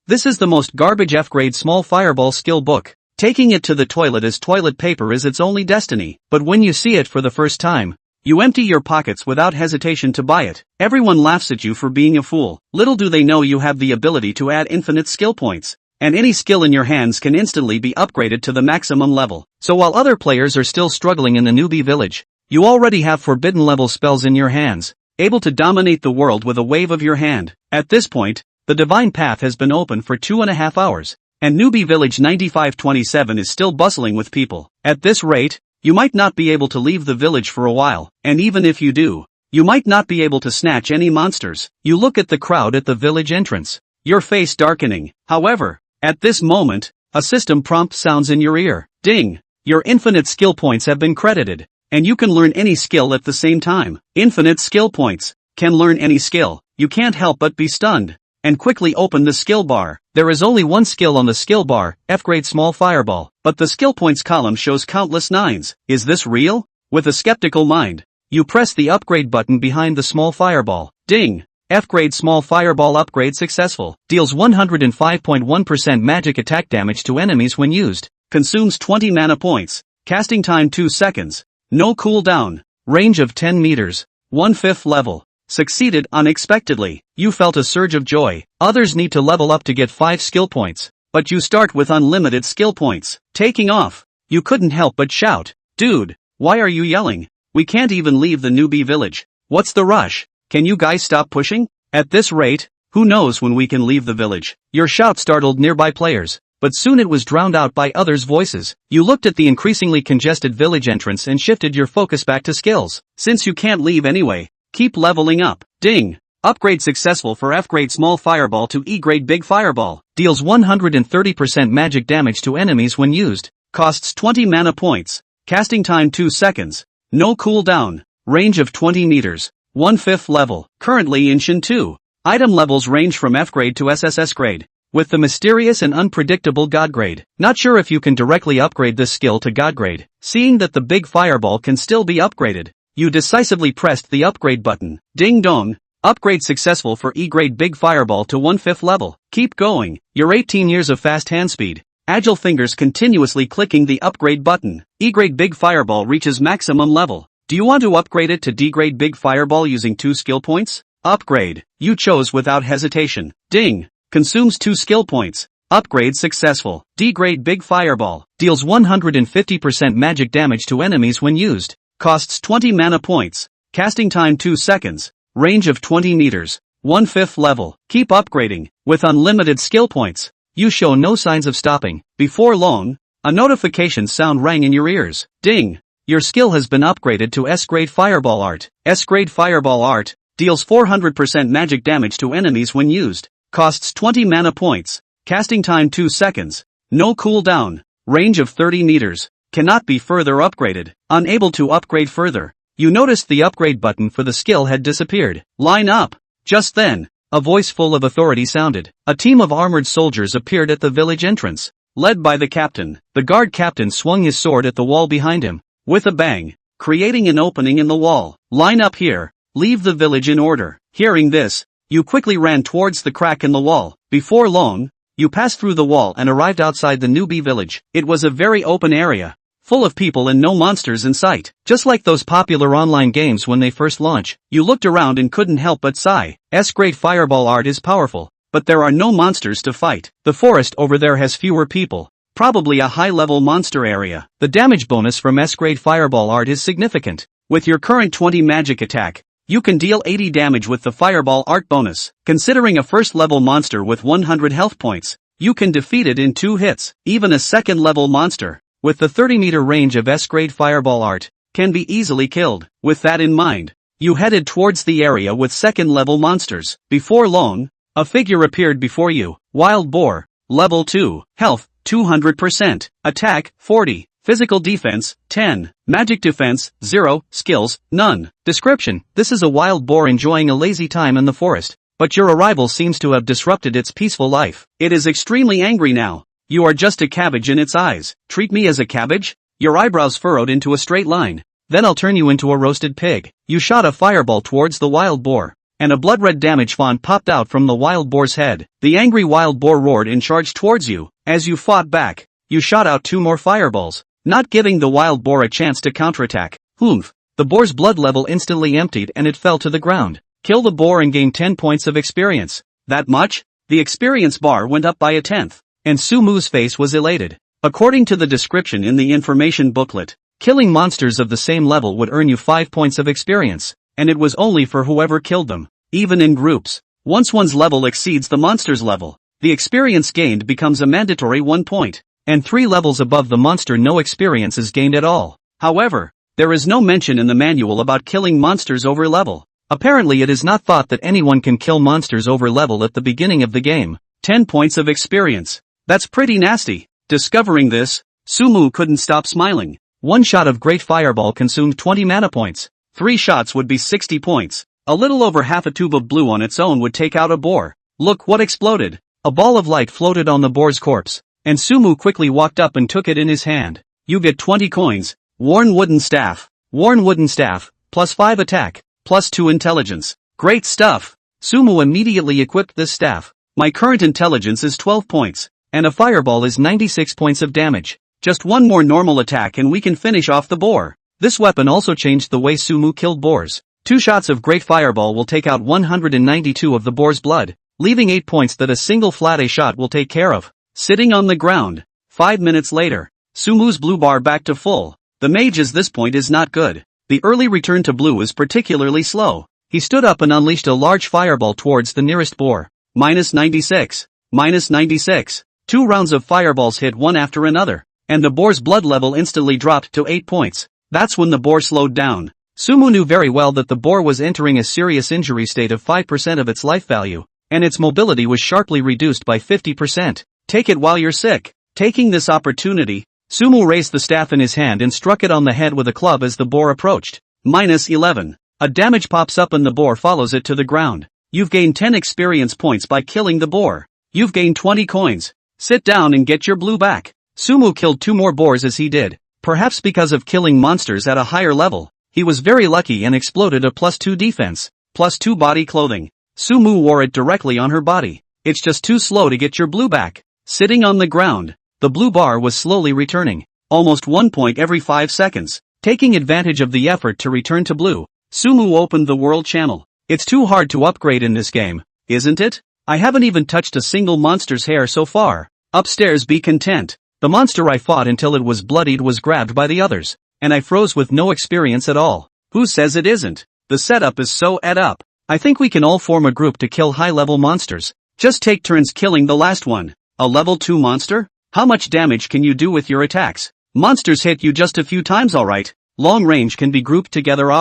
This is the most garbage F-grade small fireball skill book. Taking it to the toilet as toilet paper is its only destiny, but when you see it for the first time, you empty your pockets without hesitation to buy it. Everyone laughs at you for being a fool. Little do they know you have the ability to add infinite skill points. And any skill in your hands can instantly be upgraded to the maximum level. So while other players are still struggling in the newbie village, you already have forbidden level spells in your hands, able to dominate the world with a wave of your hand. At this point, the divine path has been open for 2.5 hours, and newbie village 9527 is still bustling with people. At this rate, you might not be able to leave the village for a while, and even if you do, you might not be able to snatch any monsters. You look at the crowd at the village entrance, your face darkening. However, at this moment, a system prompt sounds in your ear. Ding! Your infinite skill points have been credited, and you can learn any skill at the same time. Infinite skill points. Can learn any skill. You can't help but be stunned, and quickly open the skill bar. There is only one skill on the skill bar, F-grade small fireball, but the skill points column shows countless 9s. Is this real? With a skeptical mind, you press the upgrade button behind the small fireball. Ding! F-grade small fireball upgrade successful. Deals 105.1% magic attack damage to enemies when used. Consumes 20 mana points. Casting time 2 seconds. No cooldown. Range of 10 meters. 1/5 level. Succeeded unexpectedly. You felt a surge of joy. Others need to level up to get 5 skill points, but you start with unlimited skill points. Taking off. You couldn't help but shout, "Dude, why are you yelling? We can't even leave the newbie village. What's the rush? Can you guys stop pushing? At this rate, who knows when we can leave the village?" Your shout startled nearby players, but soon it was drowned out by others' voices. You looked at the increasingly congested village entrance and shifted your focus back to skills. Since you can't leave anyway, keep leveling up. Ding! Upgrade successful for F-grade small fireball to E-grade big fireball. Deals 130% magic damage to enemies when used. Costs 20 mana points. Casting time 2 seconds. No cooldown. Range of 20 meters. 1/5 level. Currently in Shin 2. Item levels range from F-grade to SSS grade, with the mysterious and unpredictable God grade. Not sure if you can directly upgrade this skill to God grade. Seeing that the big fireball can still be upgraded, you decisively pressed the upgrade button. Ding dong! Upgrade successful for E-grade big fireball to 1/5 level. Keep going. Your 18 years of fast hand speed, agile fingers continuously clicking the upgrade button. E-grade big fireball reaches maximum level. Do you want to upgrade it to D-grade big fireball using 2 skill points? Upgrade. You chose without hesitation. Ding! Consumes 2 skill points. Upgrade successful. D-grade big fireball. Deals 150% magic damage to enemies when used. Costs 20 mana points. Casting time 2 seconds. Range of 20 meters. 1/5 level. Keep upgrading. With unlimited skill points, you show no signs of stopping. Before long, a notification sound rang in your ears. Ding! Your skill has been upgraded to S-grade fireball art. S-grade fireball art. Deals 400% magic damage to enemies when used. Costs 20 mana points. Casting time 2 seconds. No cooldown. Range of 30 meters. Cannot be further upgraded. Unable to upgrade further. You noticed the upgrade button for the skill had disappeared. Line up. Just then, a voice full of authority sounded. A team of armored soldiers appeared at the village entrance, led by the captain. The guard captain swung his sword at the wall behind him, with a bang, creating an opening in the wall. Line up here. Leave the village in order. Hearing this, you quickly ran towards the crack in the wall. Before long, you passed through the wall and arrived outside the newbie village. It was a very open area, full of people and no monsters in sight. Just like those popular online games when they first launch. You looked around and couldn't help but sigh. S-grade fireball art is powerful, but there are no monsters to fight. The forest over there has fewer people. Probably a high-level monster area. The damage bonus from S-grade fireball art is significant. With your current 20 magic attack, you can deal 80 damage with the fireball art bonus. Considering a first-level monster with 100 health points, you can defeat it in 2 hits. Even a second-level monster, with the 30-meter range of S-grade fireball art, can be easily killed. With that in mind, you headed towards the area with second-level monsters. Before long, a figure appeared before you. Wild Boar, level 2, health 200%, attack 40, physical defense 10, magic defense 0, skills none. Description: this is a wild boar enjoying a lazy time in the forest, but your arrival seems to have disrupted its peaceful life. It is extremely angry now. You are just a cabbage in its eyes. Treat me as a cabbage? Your eyebrows furrowed into a straight line. Then I'll turn you into a roasted pig. You shot a fireball towards the wild boar, and a blood-red damage font popped out from the wild boar's head. The angry wild boar roared and charged towards you. As you fought back, you shot out 2 more fireballs, not giving the wild boar a chance to counterattack. Oomph! The boar's blood level instantly emptied and it fell to the ground. Kill the boar and gain 10 points of experience. That much? The experience bar went up by a 10th, and Sumu's face was elated. According to the description in the information booklet, killing monsters of the same level would earn you 5 points of experience, and it was only for whoever killed them, even in groups. Once one's level exceeds the monster's level, the experience gained becomes a mandatory 1 point, and 3 levels above the monster no experience is gained at all. However, there is no mention in the manual about killing monsters over level. Apparently it is not thought that anyone can kill monsters over level at the beginning of the game. 10 points of experience. That's pretty nasty. Discovering this, Sumu couldn't stop smiling. 1 shot of Great Fireball consumed 20 mana points. 3 shots would be 60 points. A little over half a tube of blue on its own would take out a boar. Look what exploded. A ball of light floated on the boar's corpse, and Sumu quickly walked up and took it in his hand. You get 20 coins. Worn wooden staff. Worn wooden staff, plus 5 attack, plus 2 intelligence. Great stuff. Sumu immediately equipped this staff. My current intelligence is 12 points, and a fireball is 96 points of damage. Just 1 more normal attack and we can finish off the boar. This weapon also changed the way Sumu killed boars. 2 shots of Great Fireball will take out 192 of the boar's blood, leaving 8 points that a single flat A shot will take care of. Sitting on the ground. 5 minutes later, Sumu's blue bar back to full. The mage's this point is not good. The early return to blue is particularly slow. He stood up and unleashed a large fireball towards the nearest boar. Minus 96. Minus 96. 2 rounds of fireballs hit one after another, and the boar's blood level instantly dropped to 8 points. That's when the boar slowed down. Sumu knew very well that the boar was entering a serious injury state of 5% of its life value, and its mobility was sharply reduced by 50%. Take it while you're sick. Taking this opportunity, Sumu raised the staff in his hand and struck it on the head with a club as the boar approached. Minus 11. A damage pops up and the boar follows it to the ground. You've gained 10 experience points by killing the boar. You've gained 20 coins. Sit down and get your blue back. Sumu killed 2 more boars as he did. Perhaps because of killing monsters at a higher level, he was very lucky and exploded a plus 2 defense, plus 2 body clothing. Sumu wore it directly on her body. It's just too slow to get your blue back. Sitting on the ground, the blue bar was slowly returning, almost 1 point every 5 seconds. Taking advantage of the effort to return to blue, Sumu opened the world channel. It's too hard to upgrade in this game, isn't it? I haven't even touched a single monster's hair so far. Upstairs, be content. The monster I fought until it was bloodied was grabbed by the others, and I froze with no experience at all. Who says it isn't? The setup is so ed up. I think we can all form a group to kill high-level monsters. Just take turns killing the last one. A level 2 monster? How much damage can you do with your attacks? Monsters hit you just a few times alright. Long range can be grouped together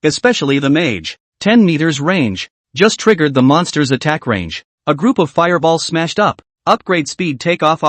especially the mage. 10 meters range. Just triggered the monster's attack range. A group of fireballs smashed up. Upgrade speed takeoff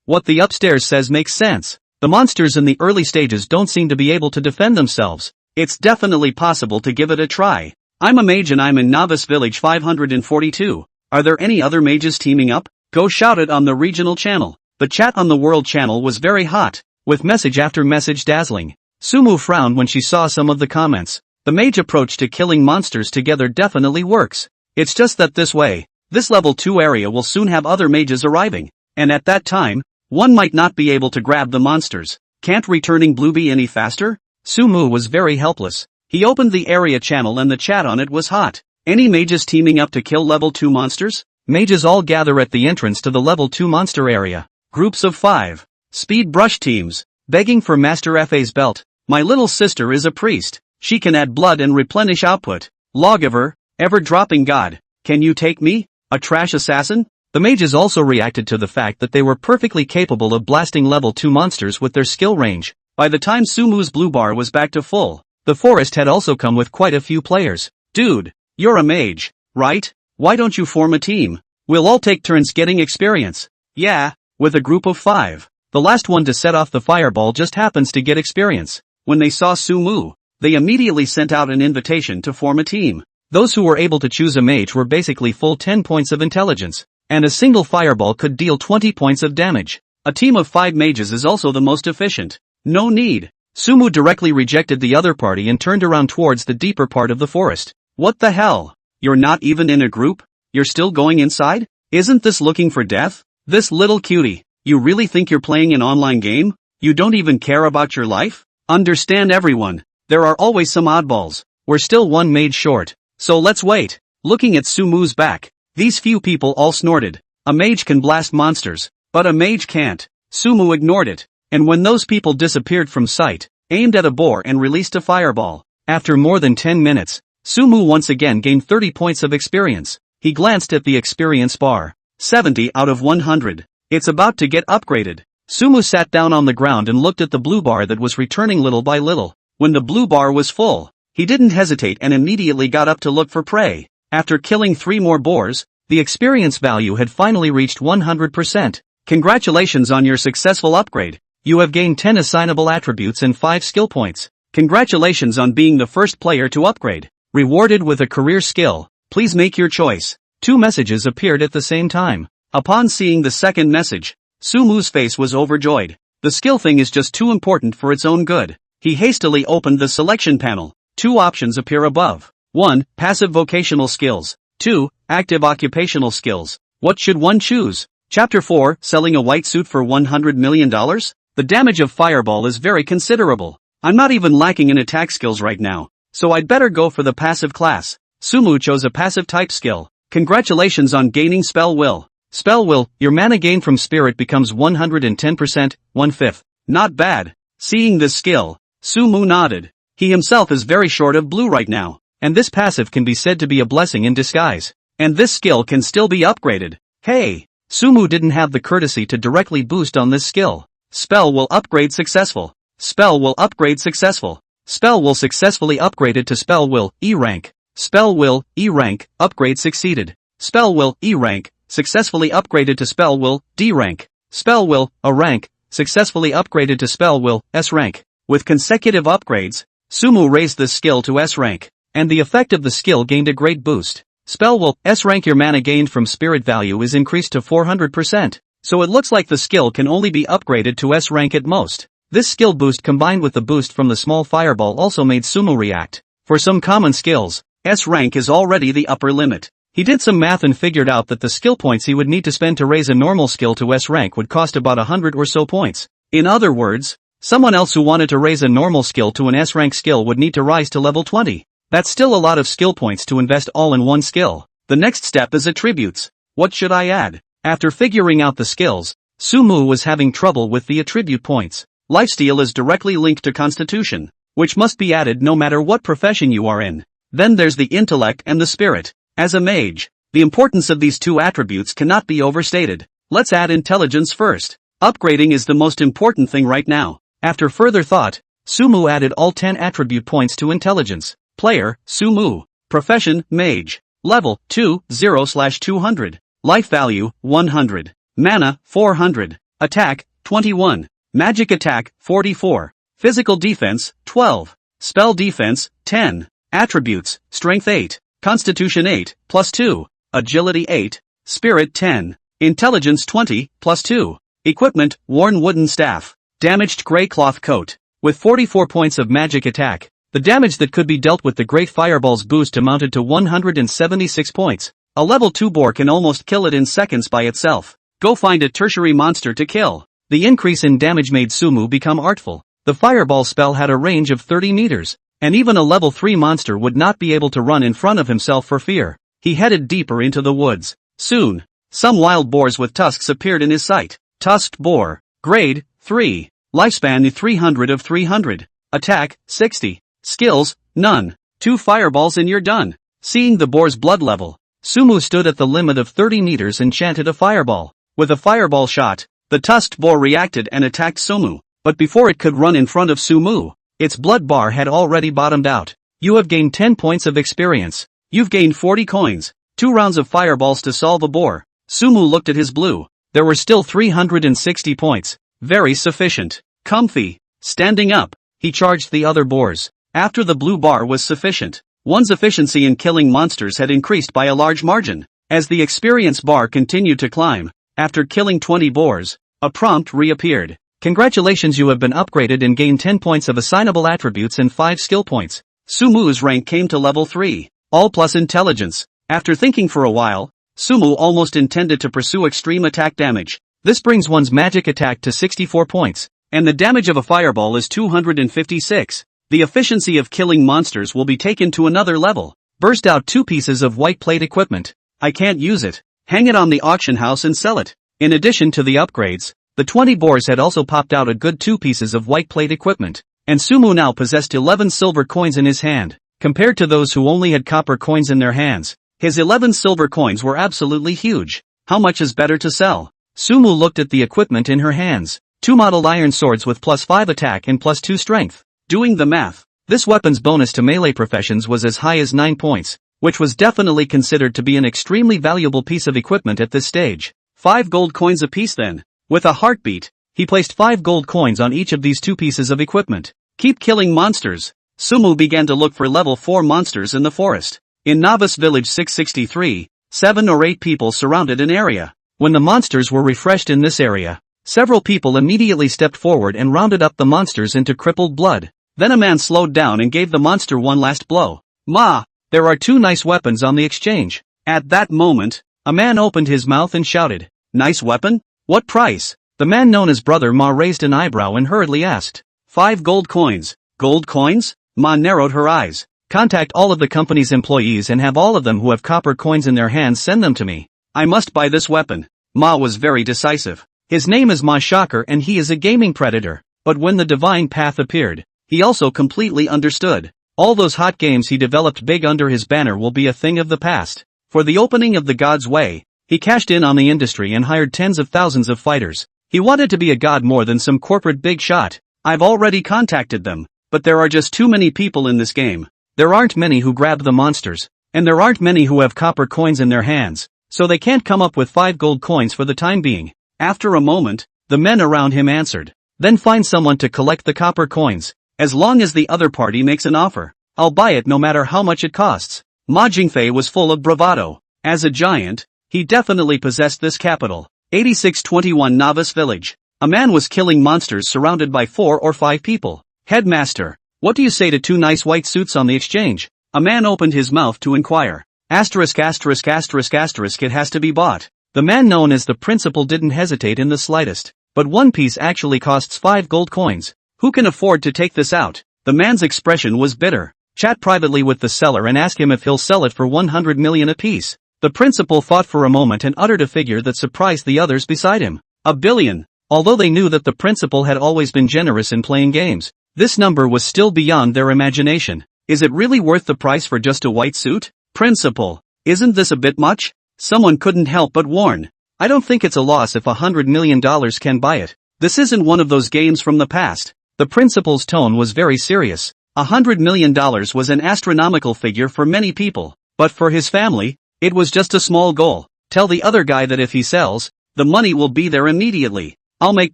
What the upstairs says makes sense. The monsters in the early stages don't seem to be able to defend themselves. It's definitely possible to give it a try. I'm a mage and I'm in Novice Village 542. Are there any other mages teaming up? Go shout it on the regional channel. The chat on the world channel was very hot, with message after message dazzling. Sumu frowned when she saw some of the comments. The mage approach to killing monsters together definitely works. It's just that this way, this level 2 area will soon have other mages arriving, and at that time, one might not be able to grab the monsters. Can't returning blue be any faster? Sumu was very helpless. He opened the area channel and the chat on it was hot. Any mages teaming up to kill level 2 monsters? Mages all gather at the entrance to the level 2 monster area. Groups of 5. Speed brush teams. Begging for Master FA's belt. My little sister is a priest. She can add blood and replenish output. Lawgiver, ever-dropping god. Can you take me? A trash assassin? The mages also reacted to the fact that they were perfectly capable of blasting level 2 monsters with their skill range. By the time Sumu's blue bar was back to full, the forest had also come with quite a few players. Dude, you're a mage, right? Why don't you form a team? We'll all take turns getting experience. Yeah, with a group of 5. The last one to set off the fireball just happens to get experience. When they saw Sumu, they immediately sent out an invitation to form a team. Those who were able to choose a mage were basically full 10 points of intelligence, and a single fireball could deal 20 points of damage. A team of 5 mages is also the most efficient. No need. Sumu directly rejected the other party and turned around towards the deeper part of the forest. What the hell? You're not even in a group? You're still going inside? Isn't this looking for death? This little cutie, you really think you're playing an online game? You don't even care about your life? Understand everyone, there are always some oddballs. We're still one mage short, so let's wait. Looking at Sumu's back, these few people all snorted. A mage can blast monsters, but a mage can't. Sumu ignored it, and when those people disappeared from sight, aimed at a boar and released a fireball. After more than 10 minutes, Sumu once again gained 30 points of experience. He glanced at the experience bar. 70 out of 100. It's about to get upgraded. Sumu sat down on the ground and looked at the blue bar that was returning little by little. When the blue bar was full, he didn't hesitate and immediately got up to look for prey. After killing 3 more boars, the experience value had finally reached 100%. Congratulations on your successful upgrade. You have gained 10 assignable attributes and 5 skill points. Congratulations on being the first player to upgrade. Rewarded with a career skill. Please make your choice. 2 messages appeared at the same time. Upon seeing the second message, Sumu's face was overjoyed. The skill thing is just too important for its own good. He hastily opened the selection panel. 2 options appear above. 1. Passive vocational skills. 2. Active occupational skills. What should one choose? Chapter 4, Selling a white suit for $100 million? The damage of Fireball is very considerable. I'm not even lacking in attack skills right now, so I'd better go for the passive class. Sumu chose a passive type skill. Congratulations on gaining Spell Will. Spell Will, your mana gain from Spirit becomes 110%, 1/5. Not bad. Seeing this skill, Sumu nodded. He himself is very short of blue right now, and this passive can be said to be a blessing in disguise. And this skill can still be upgraded. Hey! Sumu didn't have the courtesy to directly boost on this skill. Spell Will upgrade successful. Spell Will upgrade successful. Spell Will successfully upgraded to Spell Will E rank. Spell Will E rank upgrade succeeded. Spell Will E rank successfully upgraded to Spell Will D rank. Spell Will A rank successfully upgraded to Spell Will S rank. With consecutive upgrades, Sumu raised this skill to S rank, and the effect of the skill gained a great boost. Spell Will S rank, your mana gained from spirit value is increased to 400%, so it looks like the skill can only be upgraded to S rank at most. This skill boost combined with the boost from the small fireball also made Sumu react. For some common skills, S rank is already the upper limit. He did some math and figured out that the skill points he would need to spend to raise a normal skill to S rank would cost about 100 or so points. In other words, someone else who wanted to raise a normal skill to an S rank skill would need to rise to level 20. That's still a lot of skill points to invest all in one skill. The next step is attributes. What should I add? After figuring out the skills, Sumu was having trouble with the attribute points. Lifesteal is directly linked to constitution, which must be added no matter what profession you are in. Then there's the intellect and the spirit. As a mage, the importance of these 2 attributes cannot be overstated. Let's add intelligence first. Upgrading is the most important thing right now. After further thought, Sumu added all 10 attribute points to intelligence. Player, Sumu. Profession, mage. Level, 2/200. Life value, 100. Mana, 400. Attack, 21. Magic attack, 44. Physical defense, 12. Spell defense, 10. Attributes, strength 8. Constitution 8, plus 2. Agility 8. Spirit 10. Intelligence 20, plus 2. Equipment, worn wooden staff. Damaged gray cloth coat. With 44 points of magic attack, the damage that could be dealt with the Great Fireball's boost amounted to 176 points. A level 2 boar can almost kill it in seconds by itself. Go find a tertiary monster to kill. The increase in damage made Sumu become artful. The Fireball spell had a range of 30 meters, and even a level 3 monster would not be able to run in front of himself for fear. He headed deeper into the woods. Soon, some wild boars with tusks appeared in his sight. Tusked boar. Grade, 3. Lifespan 300 of 300. Attack, 60. Skills, none. 2 fireballs and you're done. Seeing the boar's blood level, Sumu stood at the limit of 30 meters and chanted a fireball. With a fireball shot, the tusked boar reacted and attacked Sumu, but before it could run in front of Sumu, its blood bar had already bottomed out. You have gained 10 points of experience. You've gained 40 coins. 2 rounds of fireballs to solve a boar. Sumu looked at his blue. There were still 360 points. Very sufficient. Comfy. Standing up, he charged the other boars. After the blue bar was sufficient, one's efficiency in killing monsters had increased by a large margin. As the experience bar continued to climb, after killing 20 boars, a prompt reappeared. Congratulations, you have been upgraded and gained 10 points of assignable attributes and 5 skill points. Sumu's rank came to level 3. all plus intelligence. After thinking for a while, Sumu almost intended to pursue extreme attack damage. This brings one's magic attack to 64 points, and the damage of a fireball is 256. The efficiency of killing monsters will be taken to another level. Burst out 2 pieces of white plate equipment. I can't use it. Hang it on the auction house and sell it. In addition to the upgrades, the 20 boars had also popped out a good 2 pieces of white plate equipment, and Sumu now possessed 11 silver coins in his hand. Compared to those who only had copper coins in their hands, his 11 silver coins were absolutely huge. How much is better to sell? Sumu looked at the equipment in her hands. 2 modeled iron swords with +5 attack and +2 strength. Doing the math, this weapon's bonus to melee professions was as high as 9 points, which was definitely considered to be an extremely valuable piece of equipment at this stage. 5 gold coins apiece then. With a heartbeat, he placed 5 gold coins on each of these 2 pieces of equipment. Keep killing monsters. Sumu began to look for level 4 monsters in the forest. In Novice Village 663, 7 or 8 people surrounded an area. When the monsters were refreshed in this area, several people immediately stepped forward and rounded up the monsters into crippled blood. Then a man slowed down and gave the monster one last blow. Ma, there are 2 nice weapons on the exchange. At that moment, a man opened his mouth and shouted, "Nice weapon? What price?" The man known as Brother Ma raised an eyebrow and hurriedly asked, 5 gold coins. Gold coins? Ma narrowed her eyes. Contact all of the company's employees and have all of them who have copper coins in their hands send them to me. I must buy this weapon. Ma was very decisive. His name is Ma Shocker and he is a gaming predator. But when the divine path appeared, he also completely understood. All those hot games he developed big under his banner will be a thing of the past. For the opening of the God's Way, he cashed in on the industry and hired tens of thousands of fighters. He wanted to be a god more than some corporate big shot. I've already contacted them, but there are just too many people in this game. There aren't many who grab the monsters, and there aren't many who have copper coins in their hands, so they can't come up with 5 gold coins for the time being. After a moment, the men around him answered, then find someone to collect the copper coins. As long as the other party makes an offer, I'll buy it no matter how much it costs. Ma Jingfei was full of bravado. As a giant, he definitely possessed this capital. 8621 Novice Village. A man was killing monsters surrounded by 4 or 5 people. Headmaster, what do you say to 2 nice white suits on the exchange? A man opened his mouth to inquire. Asterisk asterisk asterisk asterisk it has to be bought. The man known as the principal didn't hesitate in the slightest. But one piece actually costs 5 gold coins. Who can afford to take this out? The man's expression was bitter. Chat privately with the seller and ask him if he'll sell it for 100 million apiece. The principal thought for a moment and uttered a figure that surprised the others beside him. 1 billion. Although they knew that the principal had always been generous in playing games, this number was still beyond their imagination. Is it really worth the price for just a white suit? Principal, isn't this a bit much? Someone couldn't help but warn. I don't think it's a loss if $100 million can buy it. This isn't one of those games from the past. The principal's tone was very serious. $100 million was an astronomical figure for many people, but for his family, it was just a small goal. Tell the other guy that if he sells, the money will be there immediately. I'll make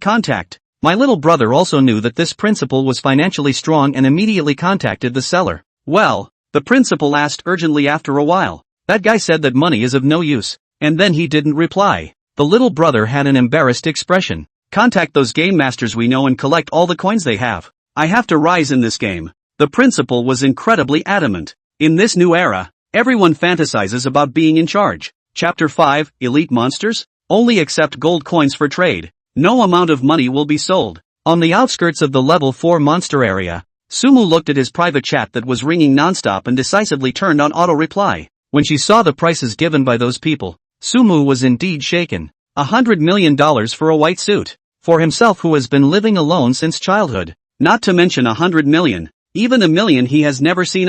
contact. My little brother also knew that this principal was financially strong and immediately contacted the seller. Well, the principal asked urgently after a while. That guy said that money is of no use, and then he didn't reply. The little brother had an embarrassed expression. Contact those game masters we know and collect all the coins they have. I have to rise in this game. The principal was incredibly adamant. In this new era, everyone fantasizes about being in charge. Chapter 5, Elite Monsters? Only accept gold coins for trade. No amount of money will be sold. On the outskirts of the level 4 monster area, Sumu looked at his private chat that was ringing nonstop and decisively turned on auto-reply. When she saw the prices given by those people, Sumu was indeed shaken. $100 million for a white suit. For himself who has been living alone since childhood. Not to mention 100 million. Even a million he has never seen.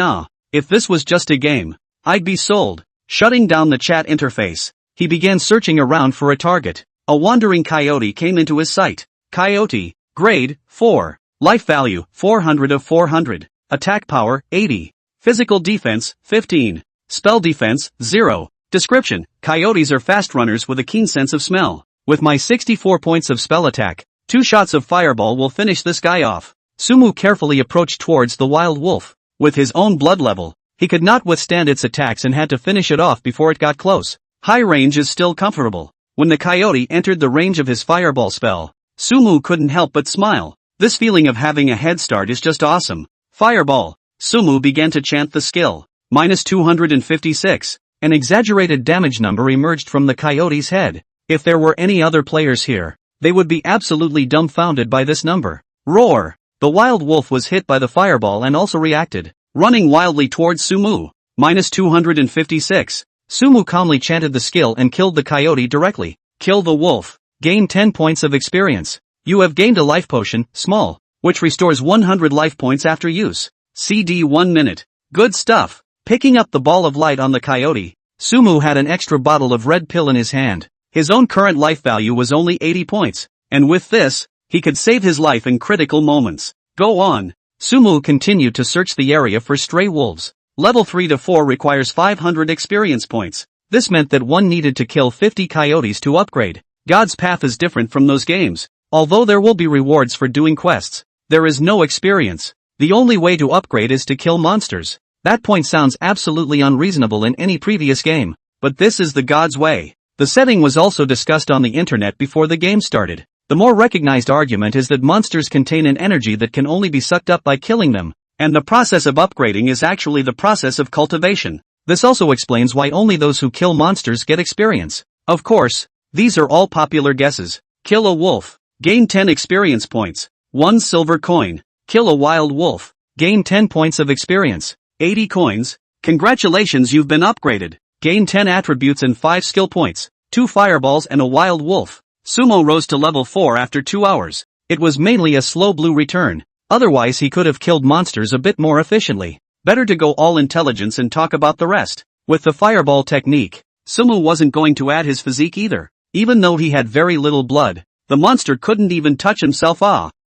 If this was just a game, I'd be sold. Shutting down the chat interface, he began searching around for a target. A wandering coyote came into his sight. Coyote, grade, 4. Life value, 400 of 400. Attack power, 80. Physical defense, 15. Spell defense, 0. Description, coyotes are fast runners with a keen sense of smell. With my 64 points of spell attack, 2 shots of fireball will finish this guy off. Sumu carefully approached towards the wild wolf. With his own blood level, he could not withstand its attacks and had to finish it off before it got close. High range is still comfortable. When the coyote entered the range of his fireball spell, Sumu couldn't help but smile. This feeling of having a head start is just awesome. Fireball. Sumu began to chant the skill. minus 256. An exaggerated damage number emerged from the coyote's head. If there were any other players here, they would be absolutely dumbfounded by this number. Roar! The wild wolf was hit by the fireball and also reacted, running wildly towards Sumu. Minus 256. Sumu calmly chanted the skill and killed the coyote directly. Kill the wolf. Gain 10 points of experience. You have gained a life potion, small, which restores 100 life points after use. CD 1 minute. Good stuff. Picking up the ball of light on the coyote, Sumu had an extra bottle of red pill in his hand. His own current life value was only 80 points, and with this, he could save his life in critical moments. Go on. Sumu continued to search the area for stray wolves. Level 3 to 4 requires 500 experience points. This meant that one needed to kill 50 coyotes to upgrade. God's path is different from those games. Although there will be rewards for doing quests, there is no experience. The only way to upgrade is to kill monsters. That point sounds absolutely unreasonable in any previous game, but this is the God's way. The setting was also discussed on the internet before the game started. The more recognized argument is that monsters contain an energy that can only be sucked up by killing them, and the process of upgrading is actually the process of cultivation. This also explains why only those who kill monsters get experience. Of course, these are all popular guesses. Kill a wolf. Gain 10 experience points. 1 silver coin. Kill a wild wolf. Gain 10 points of experience. 80 coins. Congratulations, you've been upgraded. Gain 10 attributes and 5 skill points. 2 fireballs and a wild wolf. Sumo rose to level 4 after 2 hours. It was mainly a slow blue return. Otherwise he could have killed monsters a bit more efficiently. Better to go all intelligence and talk about the rest. With the fireball technique, Sumo wasn't going to add his physique either. Even though he had very little blood, the monster couldn't even touch himself.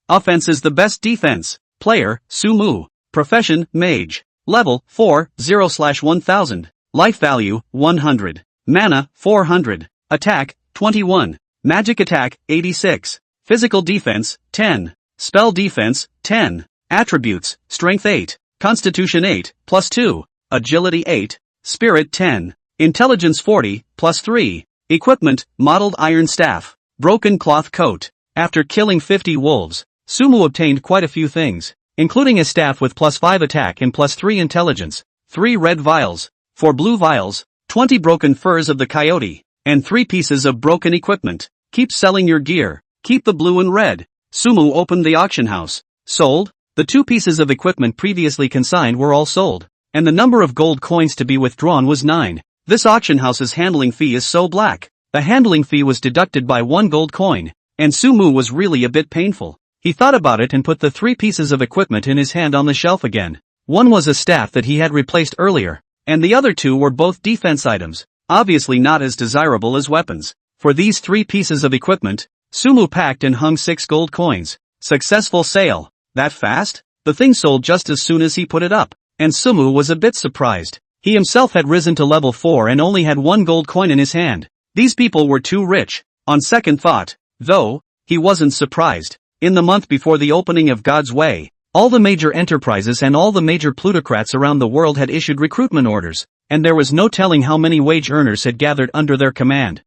Offense is the best defense. Player, Sumu. Profession, Mage. Level, 4, 0/1000. Life value, 100. Mana, 400. Attack, 21. Magic attack, 86. Physical defense, 10. Spell defense, 10. Attributes, Strength 8. Constitution 8, +2. Agility 8. Spirit 10. Intelligence 40, +3. Equipment, Mottled Iron Staff. Broken Cloth Coat. After killing 50 wolves, Sumu obtained quite a few things, including a staff with +5 attack and +3 intelligence, 3 red vials, 4 blue vials, 20 broken furs of the coyote, and 3 pieces of broken equipment. Keep selling your gear. Keep the blue and red. Sumu opened the auction house. Sold. The 2 pieces of equipment previously consigned were all sold, and the number of gold coins to be withdrawn was 9. This auction house's handling fee is so black. The handling fee was deducted by 1 gold coin, and Sumu was really a bit painful. He thought about it and put the 3 pieces of equipment in his hand on the shelf again. One was a staff that he had replaced earlier, and the other 2 were both defense items, obviously not as desirable as weapons. For these 3 pieces of equipment, Sumu packed and hung 6 gold coins. Successful sale. That fast? The thing sold just as soon as he put it up, and Sumu was a bit surprised. He himself had risen to level 4 and only had 1 gold coin in his hand. These people were too rich. On second thought, though, he wasn't surprised. In the month before the opening of God's Way, all the major enterprises and all the major plutocrats around the world had issued recruitment orders, and there was no telling how many wage earners had gathered under their command.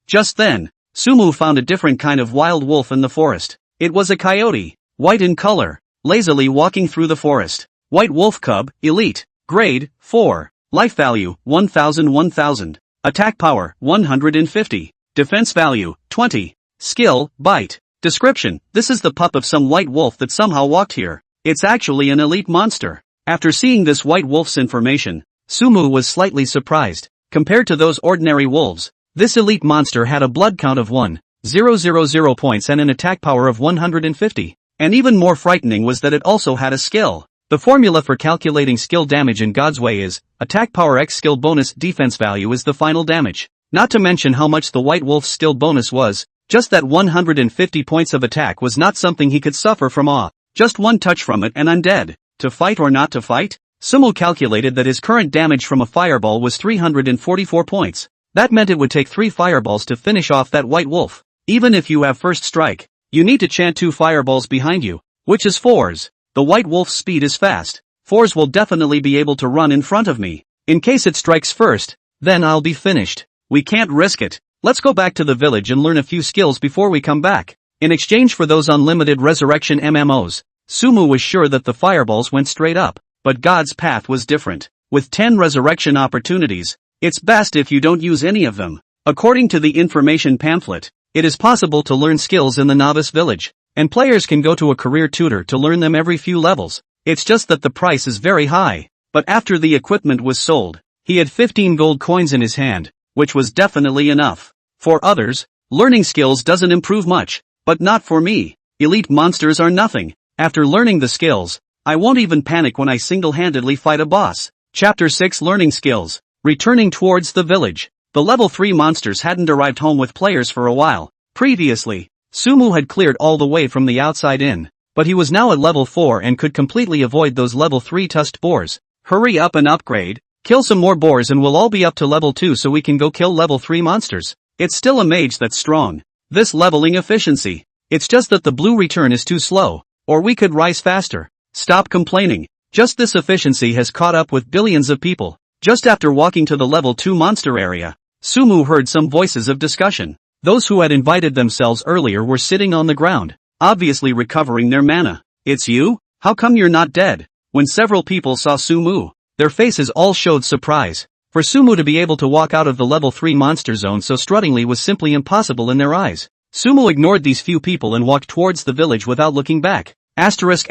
Just then, Sumu found a different kind of wild wolf in the forest. It was a coyote, white in color, lazily walking through the forest. White wolf cub, elite, grade, 4, life value, 1000. Attack power, 150. Defense value, 20. Skill, bite. Description: this is the pup of some white wolf that somehow walked here. It's actually an elite monster. After seeing this white wolf's information, Sumu was slightly surprised. Compared to those ordinary wolves, this elite monster had a blood count of 1,000 points and an attack power of 150. And even more frightening was that it also had a skill. The formula for calculating skill damage in God's Way is attack power x skill bonus defense value is the final damage. Not to mention how much the white wolf's skill bonus was. Just that 150 points of attack was not something he could suffer from. Just one touch from it and I'm dead. To fight or not to fight? Sumu calculated that his current damage from a fireball was 344 points. That meant it would take 3 fireballs to finish off that white wolf. Even if you have first strike, you need to chant 2 fireballs behind you, which is 4s. The white wolf's speed is fast. 4s will definitely be able to run in front of me. In case it strikes first, then I'll be finished. We can't risk it. Let's go back to the village and learn a few skills before we come back. In exchange for those unlimited resurrection MMOs, Sumu was sure that the fireballs went straight up, but God's path was different. with 10 resurrection opportunities. It's best if you don't use any of them. According to the information pamphlet, it is possible to learn skills in the novice village, and players can go to a career tutor to learn them every few levels. It's just that the price is very high. But after the equipment was sold, he had 15 gold coins in his hand, which was definitely enough. For others, learning skills doesn't improve much, but not for me. Elite monsters are nothing. After learning the skills, I won't even panic when I single-handedly fight a boss. Chapter 6 Learning Skills. Returning towards the village. The level 3 monsters hadn't arrived home with players for a while. Previously, Sumu had cleared all the way from the outside in, but he was now at level 4 and could completely avoid those level 3 tusked boars. Hurry up and upgrade, kill some more boars and we'll all be up to level 2 so we can go kill level 3 monsters. It's still a mage that's strong. This leveling efficiency. It's just that the blue return is too slow, or we could rise faster. Stop complaining. Just this efficiency has caught up with billions of people. Just after walking to the level 2 monster area, Sumu heard some voices of discussion. Those who had invited themselves earlier were sitting on the ground, obviously recovering their mana. It's you? How come you're not dead? When several people saw Sumu, their faces all showed surprise. For Sumu to be able to walk out of the level 3 monster zone so struttingly was simply impossible in their eyes. Sumu ignored these few people and walked towards the village without looking back. Asterisk.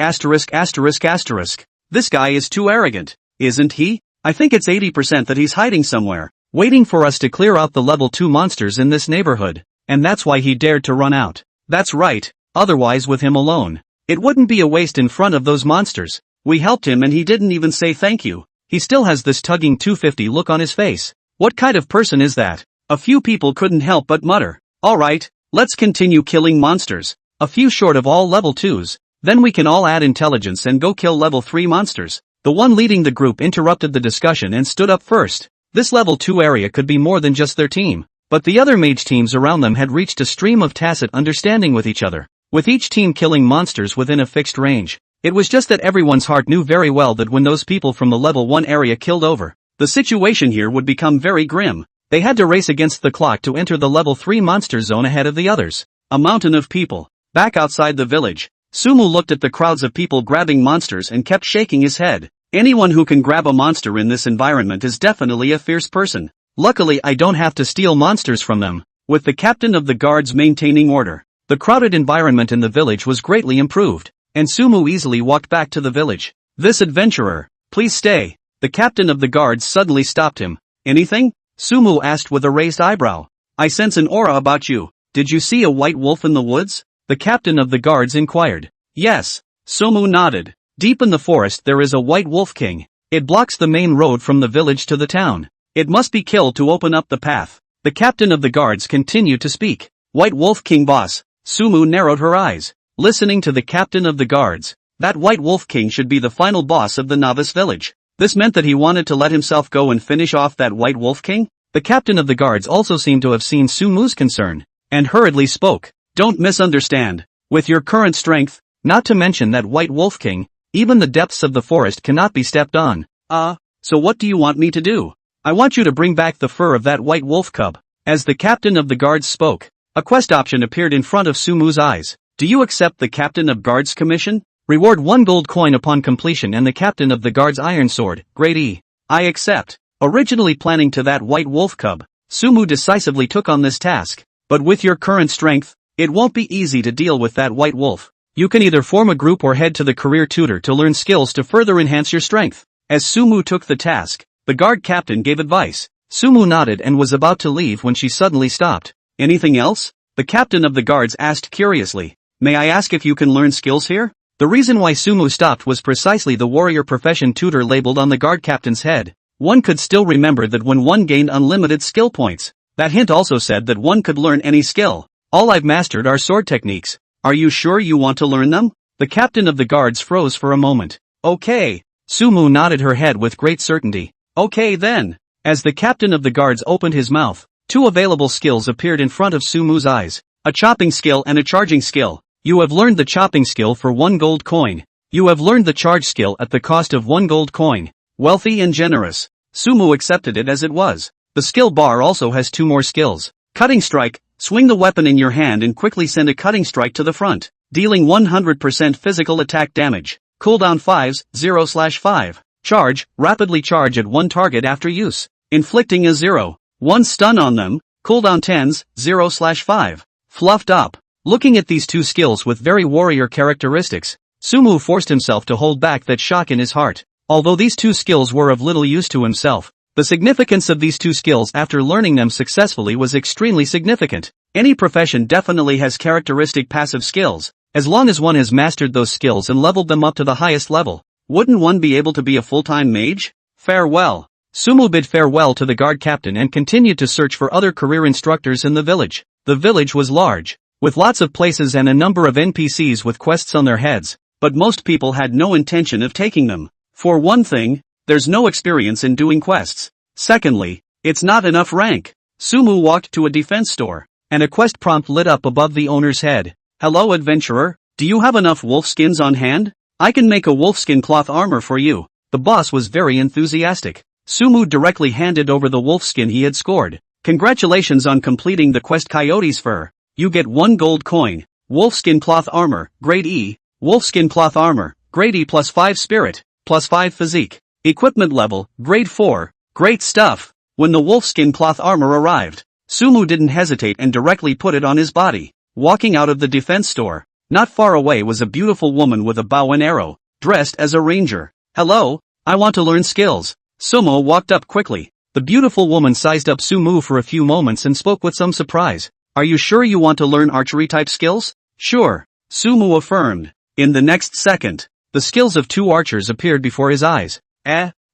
This guy is too arrogant, isn't he? I think it's 80% that he's hiding somewhere, waiting for us to clear out the level 2 monsters in this neighborhood, and that's why he dared to run out. That's right, otherwise with him alone, it wouldn't be a waste in front of those monsters. We helped him and he didn't even say thank you. He still has this tugging 250 look on his face. What kind of person is that? A few people couldn't help but mutter. Alright, let's continue killing monsters. A few short of all level 2s, then we can all add intelligence and go kill level 3 monsters. The one leading the group interrupted the discussion and stood up first. This level 2 area could be more than just their team, but the other mage teams around them had reached a stream of tacit understanding with each other, with each team killing monsters within a fixed range. It was just that everyone's heart knew very well that when those people from the level 1 area killed over, the situation here would become very grim. They had to race against the clock to enter the level 3 monster zone ahead of the others. A mountain of people. Back outside the village, Sumu looked at the crowds of people grabbing monsters and kept shaking his head. Anyone who can grab a monster in this environment is definitely a fierce person. Luckily I don't have to steal monsters from them. With the captain of the guards maintaining order, the crowded environment in the village was greatly improved, and Sumu easily walked back to the village. This adventurer, please stay. The captain of the guards suddenly stopped him. Anything? Sumu asked with a raised eyebrow. I sense an aura about you. Did you see a white wolf in the woods? The captain of the guards inquired. Yes. Sumu nodded. Deep in the forest there is a white wolf king. It blocks the main road from the village to the town. It must be killed to open up the path. The captain of the guards continued to speak. White wolf king boss. Sumu narrowed her eyes, listening to the captain of the guards. That white wolf king should be the final boss of the novice village. This meant that he wanted to let himself go and finish off that white wolf king? The captain of the guards also seemed to have seen Sumu's concern, and hurriedly spoke. Don't misunderstand. With your current strength, not to mention that white wolf king, even the depths of the forest cannot be stepped on. So what do you want me to do? I want you to bring back the fur of that white wolf cub. As the captain of the guards spoke, a quest option appeared in front of Sumu's eyes. Do you accept the captain of guards commission? Reward 1 gold coin upon completion and the captain of the guards iron sword, grade E. I accept. Originally planning to that white wolf cub, Sumu decisively took on this task. But with your current strength, it won't be easy to deal with that white wolf. You can either form a group or head to the career tutor to learn skills to further enhance your strength. As Sumu took the task, the guard captain gave advice. Sumu nodded and was about to leave when she suddenly stopped. Anything else? The captain of the guards asked curiously. May I ask if you can learn skills here? The reason why Sumu stopped was precisely the warrior profession tutor labeled on the guard captain's head. One could still remember that when one gained unlimited skill points. That hint also said that one could learn any skill. All I've mastered are sword techniques. Are you sure you want to learn them? The captain of the guards froze for a moment. Okay. Sumu nodded her head with great certainty. Okay then. As the captain of the guards opened his mouth, 2 available skills appeared in front of Sumu's eyes. A chopping skill and a charging skill. You have learned the chopping skill for 1 gold coin. You have learned the charge skill at the cost of 1 gold coin. Wealthy and generous. Sumu accepted it as it was. The skill bar also has 2 more skills. Cutting strike. Swing the weapon in your hand and quickly send a cutting strike to the front, dealing 100% physical attack damage. Cooldown 5s, 0/5. Charge, rapidly charge at one target after use, inflicting a 0/1 stun on them, cooldown 10s, 0/5. Fluffed up. Looking at these two skills with very warrior characteristics, Sumu forced himself to hold back that shock in his heart. Although these two skills were of little use to himself, the significance of these two skills after learning them successfully was extremely significant. Any profession definitely has characteristic passive skills. As long as one has mastered those skills and leveled them up to the highest level, wouldn't one be able to be a full-time mage? Farewell. Sumu bid farewell to the guard captain and continued to search for other career instructors in the village. The village was large, with lots of places and a number of NPCs with quests on their heads, but most people had no intention of taking them. For one thing, there's no experience in doing quests. Secondly, it's not enough rank. Sumu walked to a defense store, and a quest prompt lit up above the owner's head. Hello adventurer, do you have enough wolf skins on hand? I can make a wolfskin cloth armor for you. The boss was very enthusiastic. Sumu directly handed over the wolfskin he had scored. Congratulations on completing the quest Coyote's Fur. You get 1 gold coin. Wolfskin cloth armor, grade E. Wolfskin cloth armor, grade E +5 spirit, +5 physique. Equipment level, grade 4. Great stuff. When the wolfskin cloth armor arrived, Sumu didn't hesitate and directly put it on his body. Walking out of the defense store, not far away was a beautiful woman with a bow and arrow, dressed as a ranger. Hello, I want to learn skills. Sumu walked up quickly. The beautiful woman sized up Sumu for a few moments and spoke with some surprise. Are you sure you want to learn archery type skills? Sure, Sumu affirmed. In the next second, the skills of two archers appeared before his eyes.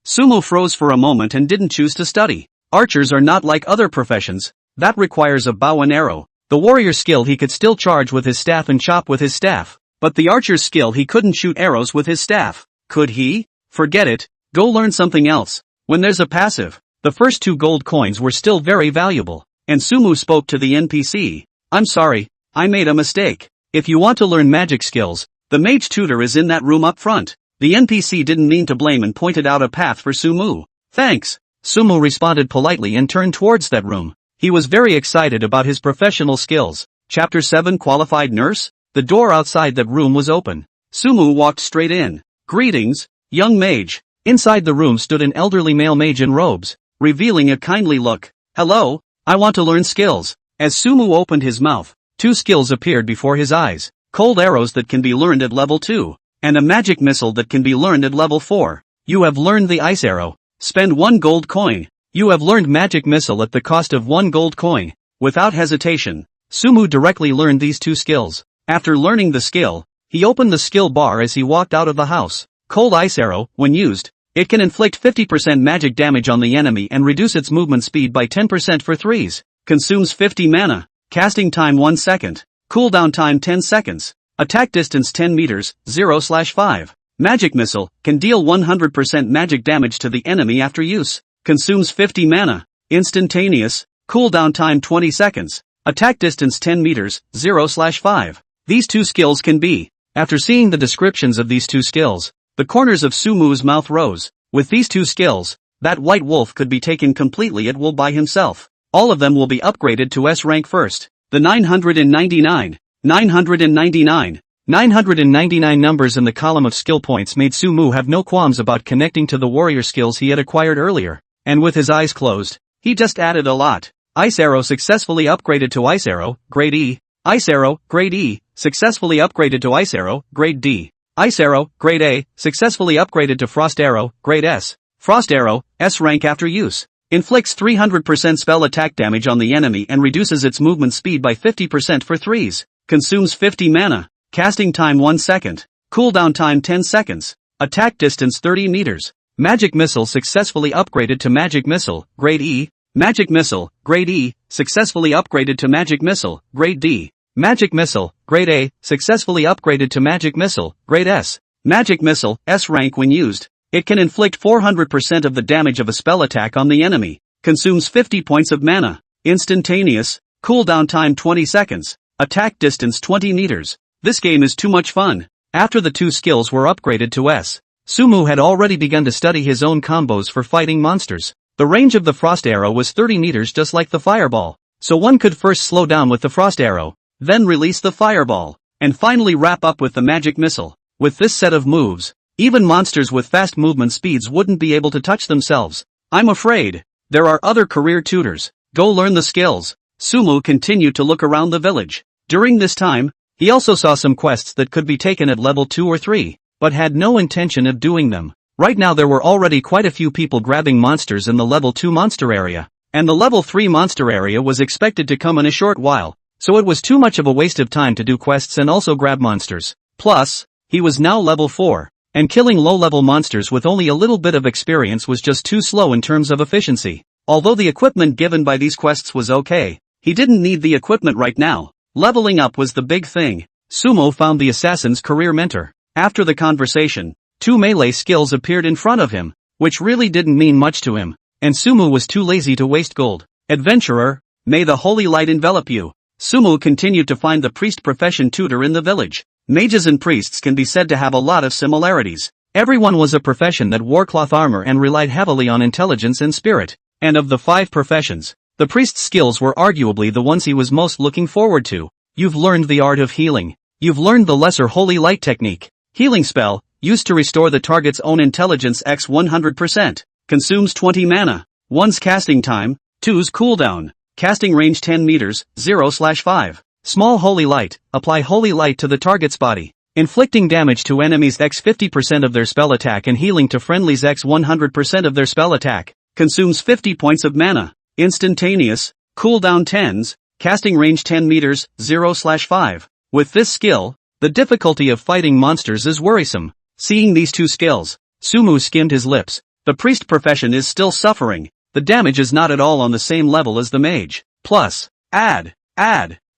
Sumu froze for a moment and didn't choose to study. Archers are not like other professions. That requires a bow and arrow. The warrior skill he could still charge with his staff and chop with his staff. But the archer's skill he couldn't shoot arrows with his staff. Could he? Forget it. Go learn something else. When there's a passive, the first 2 gold coins were still very valuable. And Sumu spoke to the NPC. I'm sorry, I made a mistake. If you want to learn magic skills, the mage tutor is in that room up front. The NPC didn't mean to blame and pointed out a path for Sumu. Thanks. Sumu responded politely and turned towards that room. He was very excited about his professional skills. Chapter 7 Qualified Nurse? The door outside that room was open. Sumu walked straight in. Greetings, young mage. Inside the room stood an elderly male mage in robes, revealing a kindly look. Hello, I want to learn skills. As Sumu opened his mouth, 2 skills appeared before his eyes. Cold arrows that can be learned at level 2, and a magic missile that can be learned at level 4. You have learned the ice arrow. Spend 1 gold coin. You have learned magic missile at the cost of 1 gold coin. Without hesitation, Sumu directly learned these 2 skills. After learning the skill, he opened the skill bar as he walked out of the house. Cold ice arrow, when used, it can inflict 50% magic damage on the enemy and reduce its movement speed by 10% for 3s. Consumes 50 mana. Casting time 1 second. Cooldown time 10 seconds. Attack distance 10 meters, 0/5. Magic missile, can deal 100% magic damage to the enemy after use. Consumes 50 mana. Instantaneous. Cooldown time 20 seconds. Attack distance 10 meters, 0/5. These 2 skills can be. After seeing the descriptions of these 2 skills, the corners of Sumu's mouth rose. With these 2 skills, that white wolf could be taken completely at will by himself. All of them will be upgraded to S rank first. The 999 numbers in the column of skill points made Sumu have no qualms about connecting to the warrior skills he had acquired earlier. And with his eyes closed, he just added a lot. Ice arrow successfully upgraded to ice arrow, grade E. Ice arrow, grade E, successfully upgraded to ice arrow, grade D. Ice arrow, grade A, successfully upgraded to frost arrow, grade S. Frost arrow, S rank after use. Inflicts 300% spell attack damage on the enemy and reduces its movement speed by 50% for 3s. Consumes 50 mana. Casting time 1 second. Cooldown time 10 seconds. Attack distance 30 meters. Magic missile successfully upgraded to magic missile, grade E. Magic missile, grade E, successfully upgraded to magic missile, grade D. Magic missile, grade A, successfully upgraded to magic missile, grade S. Magic missile, S rank when used. It can inflict 400% of the damage of a spell attack on the enemy. Consumes 50 points of mana. Instantaneous. Cooldown time 20 seconds. Attack distance 20 meters. This game is too much fun. After the 2 skills were upgraded to S, Sumu had already begun to study his own combos for fighting monsters. The range of the frost arrow was 30 meters just like the fireball. So one could first slow down with the frost arrow, then release the fireball, and finally wrap up with the magic missile. With this set of moves, Even monsters with fast movement speeds wouldn't be able to touch themselves. I'm afraid. There are other career tutors. Go learn the skills. Sumu continued to look around the village. During this time, he also saw some quests that could be taken at level 2 or 3, but had no intention of doing them. Right now there were already quite a few people grabbing monsters in the level 2 monster area, and the level 3 monster area was expected to come in a short while, so it was too much of a waste of time to do quests and also grab monsters. Plus, he was now level 4, and killing low-level monsters with only a little bit of experience was just too slow in terms of efficiency. Although the equipment given by these quests was okay, he didn't need the equipment right now. Leveling up was the big thing. Sumo found the assassin's career mentor. After the conversation, 2 melee skills appeared in front of him, which really didn't mean much to him, and Sumu was too lazy to waste gold. Adventurer, may the holy light envelop you. Sumu continued to find the priest profession tutor in the village. Mages and priests can be said to have a lot of similarities. Everyone was a profession that wore cloth armor and relied heavily on intelligence and spirit. And of the 5 professions, the priest's skills were arguably the ones he was most looking forward to. You've learned the art of healing. You've learned the lesser holy light technique. Healing spell, used to restore the target's own intelligence x 100%. Consumes 20 mana. 1's casting time, 2's cooldown. Casting range 10 meters, 0/5. Small holy light, apply holy light to the target's body. Inflicting damage to enemies x 50% of their spell attack and healing to friendlies x 100% of their spell attack. Consumes 50 points of mana. Instantaneous, cooldown 10s, casting range 10 meters, 0/5. With this skill, the difficulty of fighting monsters is worrisome. Seeing these 2 skills, Sumu skimmed his lips. The priest profession is still suffering. The damage is not at all on the same level as the mage. Plus, add.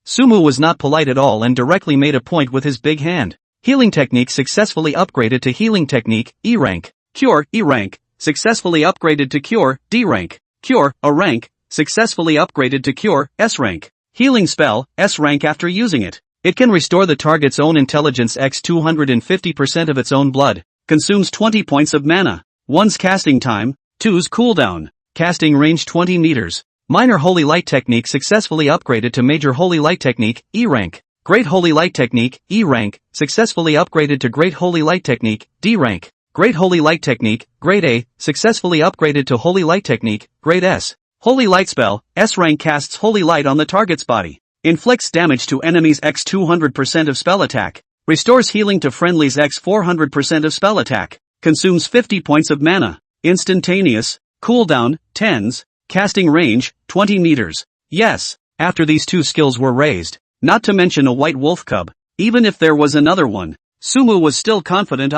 Sumu was not polite at all and directly made a point with his big hand. Healing technique successfully upgraded to healing technique, E rank. Cure, E rank. Successfully upgraded to cure, D rank. Cure, A rank. Successfully upgraded to cure, S rank. Healing spell, S rank after using it. It can restore the target's own intelligence x 250% of its own blood. Consumes 20 points of mana. 1's casting time, 2's cooldown. Casting range 20 meters. Minor Holy Light Technique successfully upgraded to Major Holy Light Technique, E rank. Great Holy Light Technique, E rank. Successfully upgraded to Great Holy Light Technique, D rank. Great Holy Light Technique, Grade A, successfully upgraded to Holy Light Technique, Grade S. Holy Light Spell, S rank casts Holy Light on the target's body. Inflicts damage to enemies x 200% of spell attack. Restores healing to friendlies x 400% of spell attack. Consumes 50 points of mana. Instantaneous, cooldown, 10s, casting range, 20 meters. Yes, after these 2 skills were raised, not to mention a white wolf cub, even if there was another one, Sumu was still confident.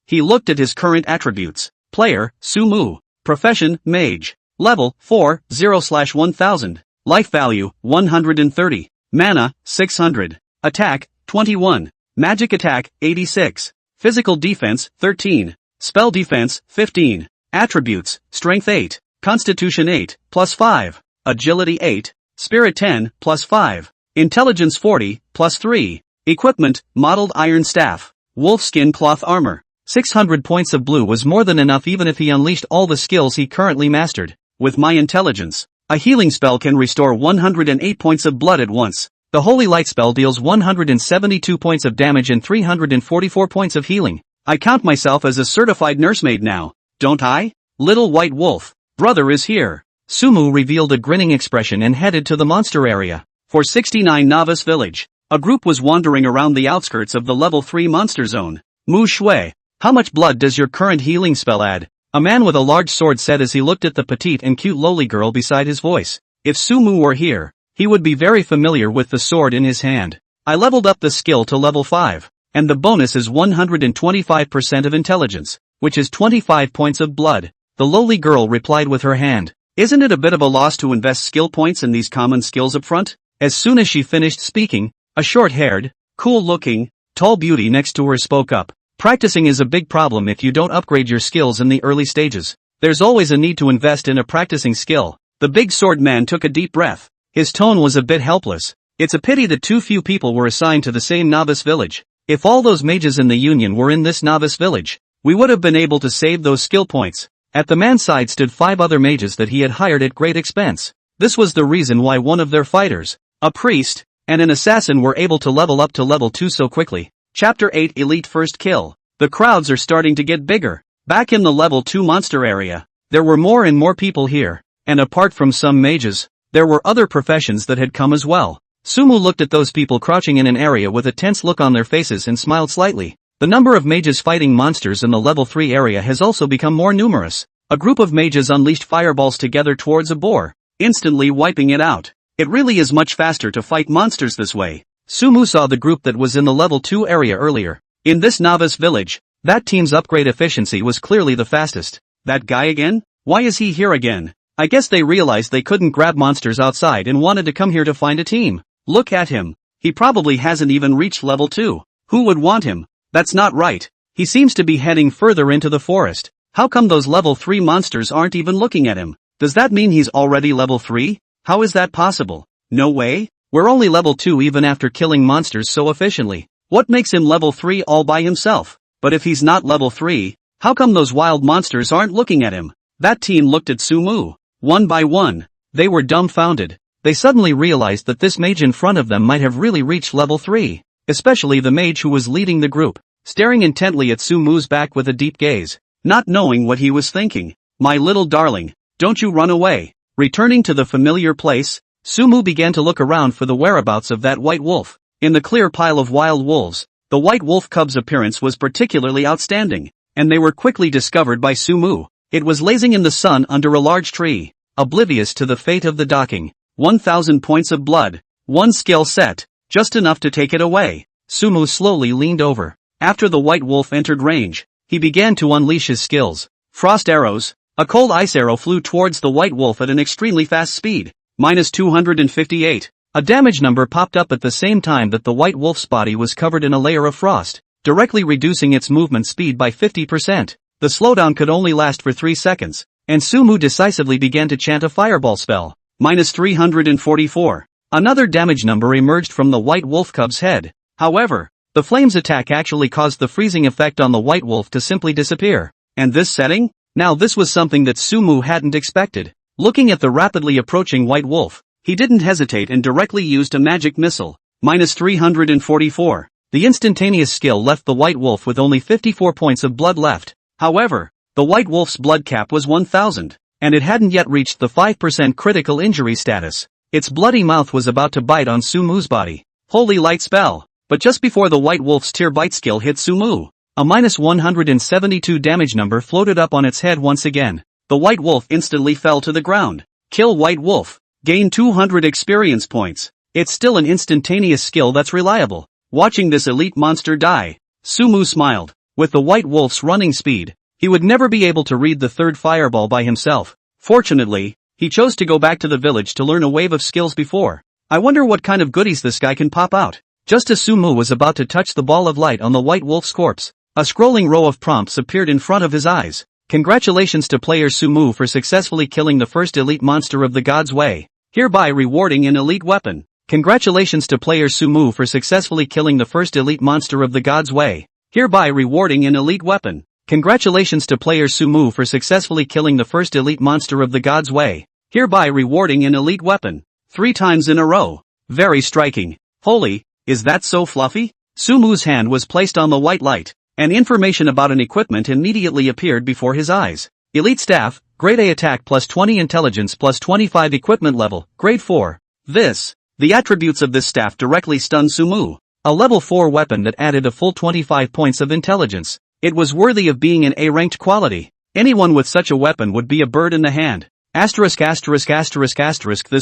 He looked at his current attributes. Player, Sumu. Profession, Mage. Level, 4, 0/1000. Life value, 130. Mana, 600. Attack, 21. Magic attack, 86. Physical defense, 13. Spell defense, 15. Attributes, Strength 8. Constitution 8, +5. Agility 8. Spirit 10, +5. Intelligence 40, +3. Equipment, Mottled Iron Staff. Wolfskin Cloth Armor. 600 points of blue was more than enough even if he unleashed all the skills he currently mastered. With my intelligence, a healing spell can restore 108 points of blood at once. The Holy Light spell deals 172 points of damage and 344 points of healing. I count myself as a certified nursemaid now, don't I? Little White Wolf, brother is here. Sumu revealed a grinning expression and headed to the monster area. For 69 Novice Village, a group was wandering around the outskirts of the level 3 monster zone. Mu Shui. How much blood does your current healing spell add? A man with a large sword said as he looked at the petite and cute lowly girl beside his voice. If Sumu were here, he would be very familiar with the sword in his hand. I leveled up the skill to level 5, and the bonus is 125% of intelligence, which is 25 points of blood. The lowly girl replied with her hand. Isn't it a bit of a loss to invest skill points in these common skills up front? As soon as she finished speaking, a short-haired, cool-looking, tall beauty next to her spoke up. Practicing is a big problem if you don't upgrade your skills in the early stages. There's always a need to invest in a practicing skill. The big sword man took a deep breath. His tone was a bit helpless. It's a pity that too few people were assigned to the same novice village. If all those mages in the Union were in this novice village, we would have been able to save those skill points. At the man's side stood 5 other mages that he had hired at great expense. This was the reason why one of their fighters, a priest, and an assassin were able to level up to level 2 so quickly. Chapter 8 Elite First Kill. The crowds are starting to get bigger. Back in the level 2 monster area, there were more and more people here, and apart from some mages, there were other professions that had come as well. Sumu looked at those people crouching in an area with a tense look on their faces and smiled slightly. The number of mages fighting monsters in the level 3 area has also become more numerous. A group of mages unleashed fireballs together towards a boar, instantly wiping it out. It really is much faster to fight monsters this way. Sumu saw the group that was in the level 2 area earlier. In this novice village, that team's upgrade efficiency was clearly the fastest. That guy again? Why is he here again? I guess they realized they couldn't grab monsters outside and wanted to come here to find a team. Look at him. He probably hasn't even reached level 2. Who would want him? That's not right. He seems to be heading further into the forest. How come those level 3 monsters aren't even looking at him? Does that mean he's already level 3? How is that possible? No way. We're only level 2 even after killing monsters so efficiently. What makes him level 3 all by himself? But if he's not level 3, how come those wild monsters aren't looking at him? That team looked at Sumu. One by one, they were dumbfounded. They suddenly realized that this mage in front of them might have really reached level 3. Especially the mage who was leading the group, staring intently at Sumu's back with a deep gaze, not knowing what he was thinking. My little darling, don't you run away. Returning to the familiar place, Sumu began to look around for the whereabouts of that white wolf. In the clear pile of wild wolves, the white wolf cub's appearance was particularly outstanding, and they were quickly discovered by Sumu. It was lazing in the sun under a large tree, oblivious to the fate of the docking. 1,000 points of blood, 1 skill set, just enough to take it away. Sumu slowly leaned over. After the white wolf entered range, he began to unleash his skills. Frost arrows. A cold ice arrow flew towards the white wolf at an extremely fast speed. -258. A damage number popped up at the same time that the white wolf's body was covered in a layer of frost, directly reducing its movement speed by 50%. The slowdown could only last for 3 seconds, and Sumu decisively began to chant a fireball spell. -344. Another damage number emerged from the white wolf cub's head. However, the flames attack actually caused the freezing effect on the white wolf to simply disappear. And this setting? Now this was something that Sumu hadn't expected. Looking at the rapidly approaching white wolf, he didn't hesitate and directly used a magic missile. -344. The instantaneous skill left the white wolf with only 54 points of blood left. However, the white wolf's blood cap was 1,000. And it hadn't yet reached the 5% critical injury status. Its bloody mouth was about to bite on Sumu's body. Holy light spell. But just before the white wolf's tear bite skill hit Sumu, a -172 damage number floated up on its head once again. The white wolf instantly fell to the ground. Kill white wolf. Gain 200 experience points. It's still an instantaneous skill that's reliable. Watching this elite monster die, Sumu smiled. With the white wolf's running speed, he would never be able to read the third fireball by himself. Fortunately, he chose to go back to the village to learn a wave of skills before. I wonder what kind of goodies this guy can pop out. Just as Sumu was about to touch the ball of light on the white wolf's corpse, a scrolling row of prompts appeared in front of his eyes. Congratulations to player Sumu for successfully killing the first elite monster of the God's Way, hereby rewarding an elite weapon. Congratulations to player Sumu for successfully killing the first elite monster of the God's Way, hereby rewarding an elite weapon. Congratulations to player Sumu for successfully killing the first elite monster of the God's Way, hereby rewarding an elite weapon. 3 times in a row. Very striking. Holy, is that so fluffy? Sumu's hand was placed on the white light, and information about an equipment immediately appeared before his eyes. Elite staff, grade A attack plus 20 intelligence plus 25 equipment level, grade 4. The attributes of this staff directly stunned Sumu. A level 4 weapon that added a full 25 points of intelligence. It was worthy of being an A-ranked quality. Anyone with such a weapon would be a bird in the hand. This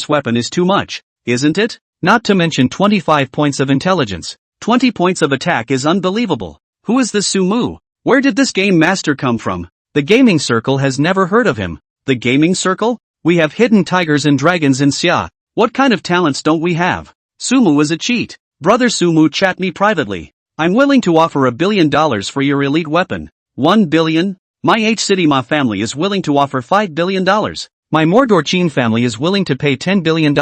weapon is too much, isn't it? Not to mention 25 points of intelligence. 20 points of attack is unbelievable. Who is this Sumu? Where did this game master come from? The gaming circle has never heard of him. The gaming circle? We have hidden tigers and dragons in Xia. What kind of talents don't we have? Sumu is a cheat. Brother Sumu, chat me privately. I'm willing to offer $1 billion for your elite weapon. 1 billion? My H-City Ma family is willing to offer $5 billion. My Mordorchin family is willing to pay $10 billion.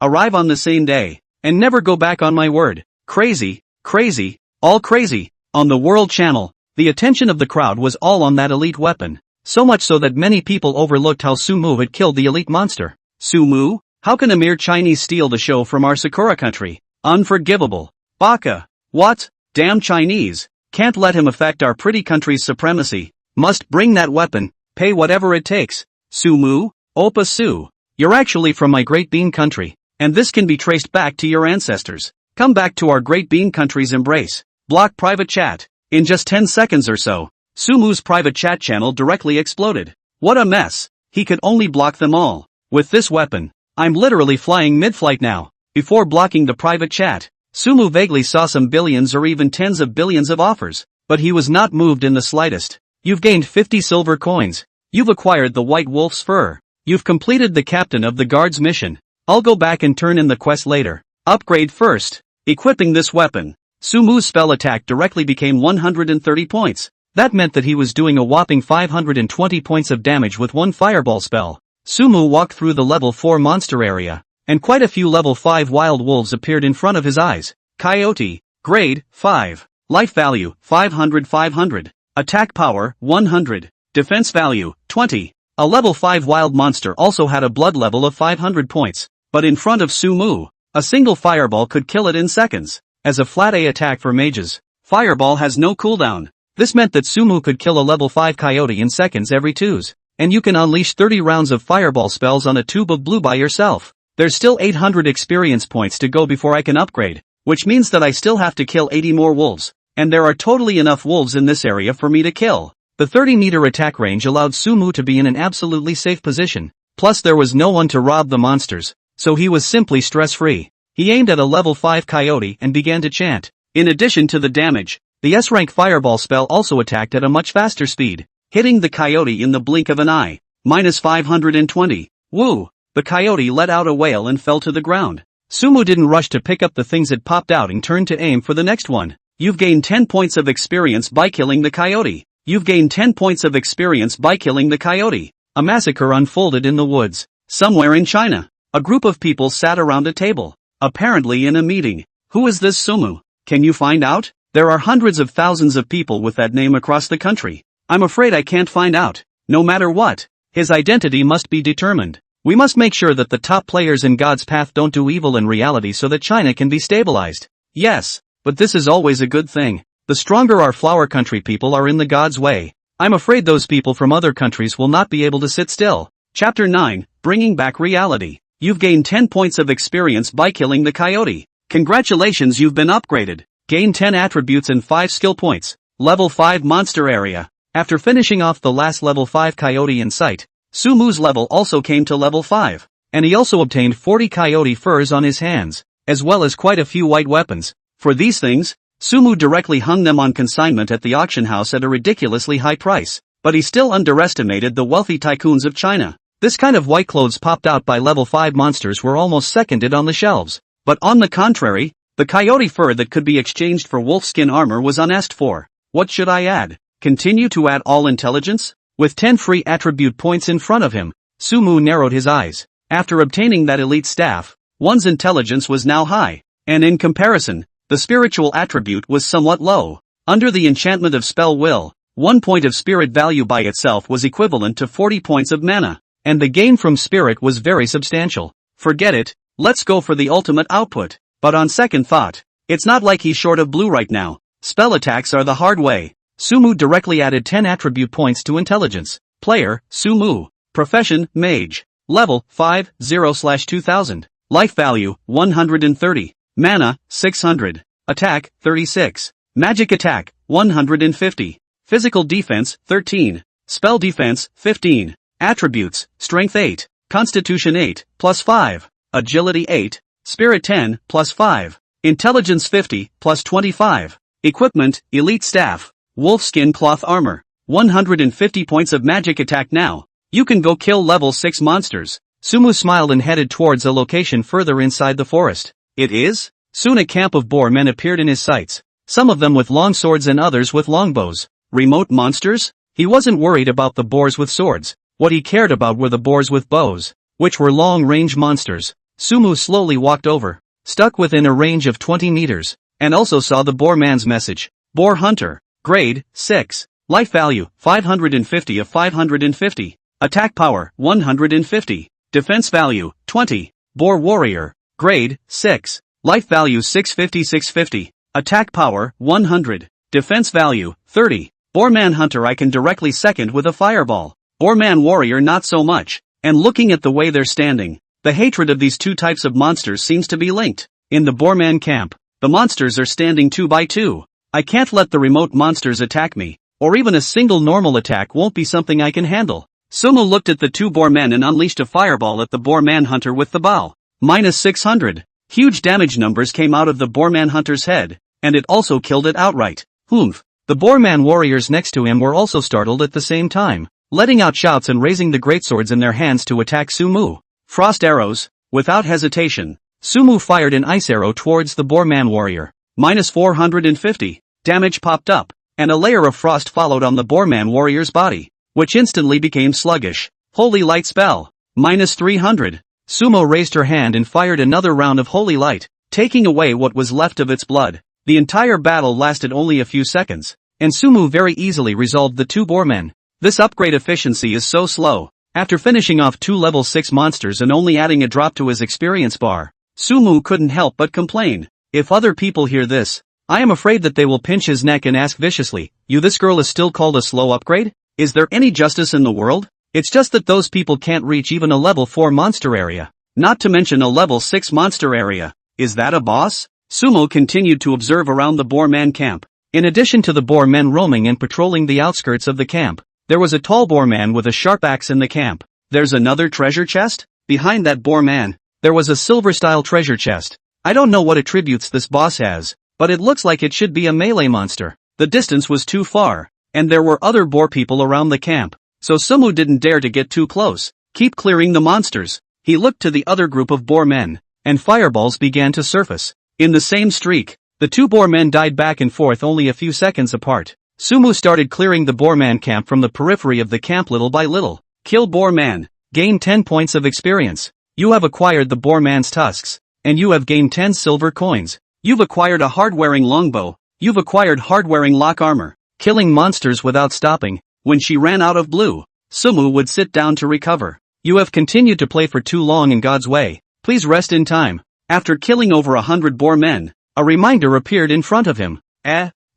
Arrive on the same day, and never go back on my word. Crazy, crazy, all crazy. On the World Channel, the attention of the crowd was all on that elite weapon. So much so that many people overlooked how Sumu had killed the elite monster. Sumu? How can a mere Chinese steal the show from our Sakura country? Unforgivable. Baka. What? Damn Chinese. Can't let him affect our pretty country's supremacy. Must bring that weapon, pay whatever it takes. Sumu, Oppa Su. You're actually from my Great Bean country, and this can be traced back to your ancestors. Come back to our Great Bean country's embrace. Block private chat. In just 10 seconds or so, Sumu's private chat channel directly exploded. What a mess. He could only block them all. With this weapon, I'm literally flying mid-flight now. Before blocking the private chat, Sumu vaguely saw some billions or even tens of billions of offers, but he was not moved in the slightest. You've gained 50 silver coins. You've acquired the white wolf's fur. You've completed the captain of the guard's mission. I'll go back and turn in the quest later. Upgrade first. Equipping this weapon, Sumu's spell attack directly became 130 points. That meant that he was doing a whopping 520 points of damage with one fireball spell. Sumu walked through the level 4 monster area, and quite a few level 5 wild wolves appeared in front of his eyes. Coyote, grade 5, life value 500, attack power 100, defense value 20. A level 5 wild monster also had a blood level of 500 points, but in front of Sumu, a single fireball could kill it in seconds. As a flat A attack for mages, fireball has no cooldown. This meant that Sumu could kill a level 5 coyote in seconds every 2s, and you can unleash 30 rounds of fireball spells on a tube of blue by yourself. There's still 800 experience points to go before I can upgrade, which means that I still have to kill 80 more wolves, and there are totally enough wolves in this area for me to kill. The 30-meter attack range allowed Sumu to be in an absolutely safe position, plus there was no one to rob the monsters, so he was simply stress-free. He aimed at a level 5 coyote and began to chant. In addition to the damage, the S-rank fireball spell also attacked at a much faster speed, hitting the coyote in the blink of an eye. Minus 520. Woo! The coyote let out a wail and fell to the ground. Sumu didn't rush to pick up the things that popped out and turned to aim for the next one. You've gained 10 points of experience by killing the coyote. You've gained 10 points of experience by killing the coyote. A massacre unfolded in the woods. Somewhere in China, a group of people sat around a table, apparently in a meeting. Who is this Sumu? Can you find out? There are hundreds of thousands of people with that name across the country. I'm afraid I can't find out. No matter what, his identity must be determined. We must make sure that the top players in God's path don't do evil in reality so that China can be stabilized. Yes, but this is always a good thing. The stronger our flower country people are in the God's way, I'm afraid those people from other countries will not be able to sit still. Chapter 9, Bringing Back Reality. You've gained 10 points of experience by killing the coyote. Congratulations, you've been upgraded. Gain 10 attributes and 5 skill points. Level 5 monster area. After finishing off the last level 5 coyote in sight, Sumu's level also came to level 5, and he also obtained 40 coyote furs on his hands, as well as quite a few white weapons. For these things, Sumu directly hung them on consignment at the auction house at a ridiculously high price, but he still underestimated the wealthy tycoons of China. This kind of white clothes popped out by level 5 monsters were almost seconded on the shelves. But on the contrary, the coyote fur that could be exchanged for wolfskin armor was unasked for. What should I add? Continue to add all intelligence? With 10 free attribute points in front of him, Sumu narrowed his eyes. After obtaining that elite staff, one's intelligence was now high, and in comparison, the spiritual attribute was somewhat low. Under the enchantment of spell will, 1 point of spirit value by itself was equivalent to 40 points of mana, and the gain from spirit was very substantial. Forget it, let's go for the ultimate output. But on second thought, it's not like he's short of blue right now. Spell attacks are the hard way. Sumu directly added 10 attribute points to intelligence. Player, Sumu. Profession, Mage. Level, 50/2000. Life value, 130. Mana, 600. Attack, 36. Magic attack, 150. Physical defense, 13. Spell defense, 15. Attributes, Strength 8. Constitution 8, plus 5. Agility 8. Spirit 10, plus 5. Intelligence 50, plus 25. Equipment, Elite Staff. Wolfskin Cloth Armor. 150 points of magic attack now. You can go kill level 6 monsters. Sumu smiled and headed towards a location further inside the forest. It is? Soon a camp of boar men appeared in his sights. Some of them with long swords and others with longbows. Remote monsters? He wasn't worried about the boars with swords. What he cared about were the boars with bows, which were long-range monsters. Sumu slowly walked over, stuck within a range of 20 meters, and also saw the boar man's message. Boar Hunter. Grade, 6. Life value, 550 of 550. Attack power, 150. Defense value, 20. Boar Warrior. Grade, 6. Life value 650. Attack power, 100. Defense value, 30. Boarman Hunter I can directly second with a fireball. Boarman Warrior not so much. And looking at the way they're standing, the hatred of these two types of monsters seems to be linked. In the Boarman camp, the monsters are standing 2 by 2. I can't let the remote monsters attack me, or even a single normal attack won't be something I can handle. Sumo looked at the two Boarmen and unleashed a fireball at the Boarman Hunter with the bow. -600. Huge damage numbers came out of the Boarman Hunter's head, and it also killed it outright. Humph. The Boarman warriors next to him were also startled at the same time, letting out shouts and raising the greatswords in their hands to attack Sumu. Frost arrows. Without hesitation, Sumu fired an ice arrow towards the Boarman warrior. -450. Damage popped up, and a layer of frost followed on the Boarman warrior's body, which instantly became sluggish. Holy light spell. -300. Sumo raised her hand and fired another round of holy light, taking away what was left of its blood. The entire battle lasted only a few seconds, and Sumu very easily resolved the two Boarmen. This upgrade efficiency is so slow. After finishing off 2 level 6 monsters and only adding a drop to his experience bar, Sumu couldn't help but complain. If other people hear this, I am afraid that they will pinch his neck and ask viciously, this girl is still called a slow upgrade? Is there any justice in the world? It's just that those people can't reach even a level 4 monster area. Not to mention a level 6 monster area. Is that a boss? Sumo continued to observe around the Boarman camp. In addition to the Boarmen roaming and patrolling the outskirts of the camp, there was a tall Boarman with a sharp axe in the camp. There's another treasure chest? Behind that Boarman, there was a silver-style treasure chest. I don't know what attributes this boss has, but it looks like it should be a melee monster. The distance was too far, and there were other boar people around the camp, so Sumu didn't dare to get too close. Keep clearing the monsters. He looked to the other group of Boarmen, and fireballs began to surface. In the same streak, the two Boarmen died back and forth only a few seconds apart. Sumu started clearing the Boarman camp from the periphery of the camp little by little. Kill Boarman. Gain 10 points of experience. You have acquired the Boarman's tusks, and you have gained 10 silver coins. You've acquired a hard-wearing longbow. You've acquired hard-wearing lock armor. Killing monsters without stopping. When she ran out of blue, Sumu would sit down to recover. You have continued to play for too long in God's way. Please rest in time. After killing over 100 Boarmen, a reminder appeared in front of him.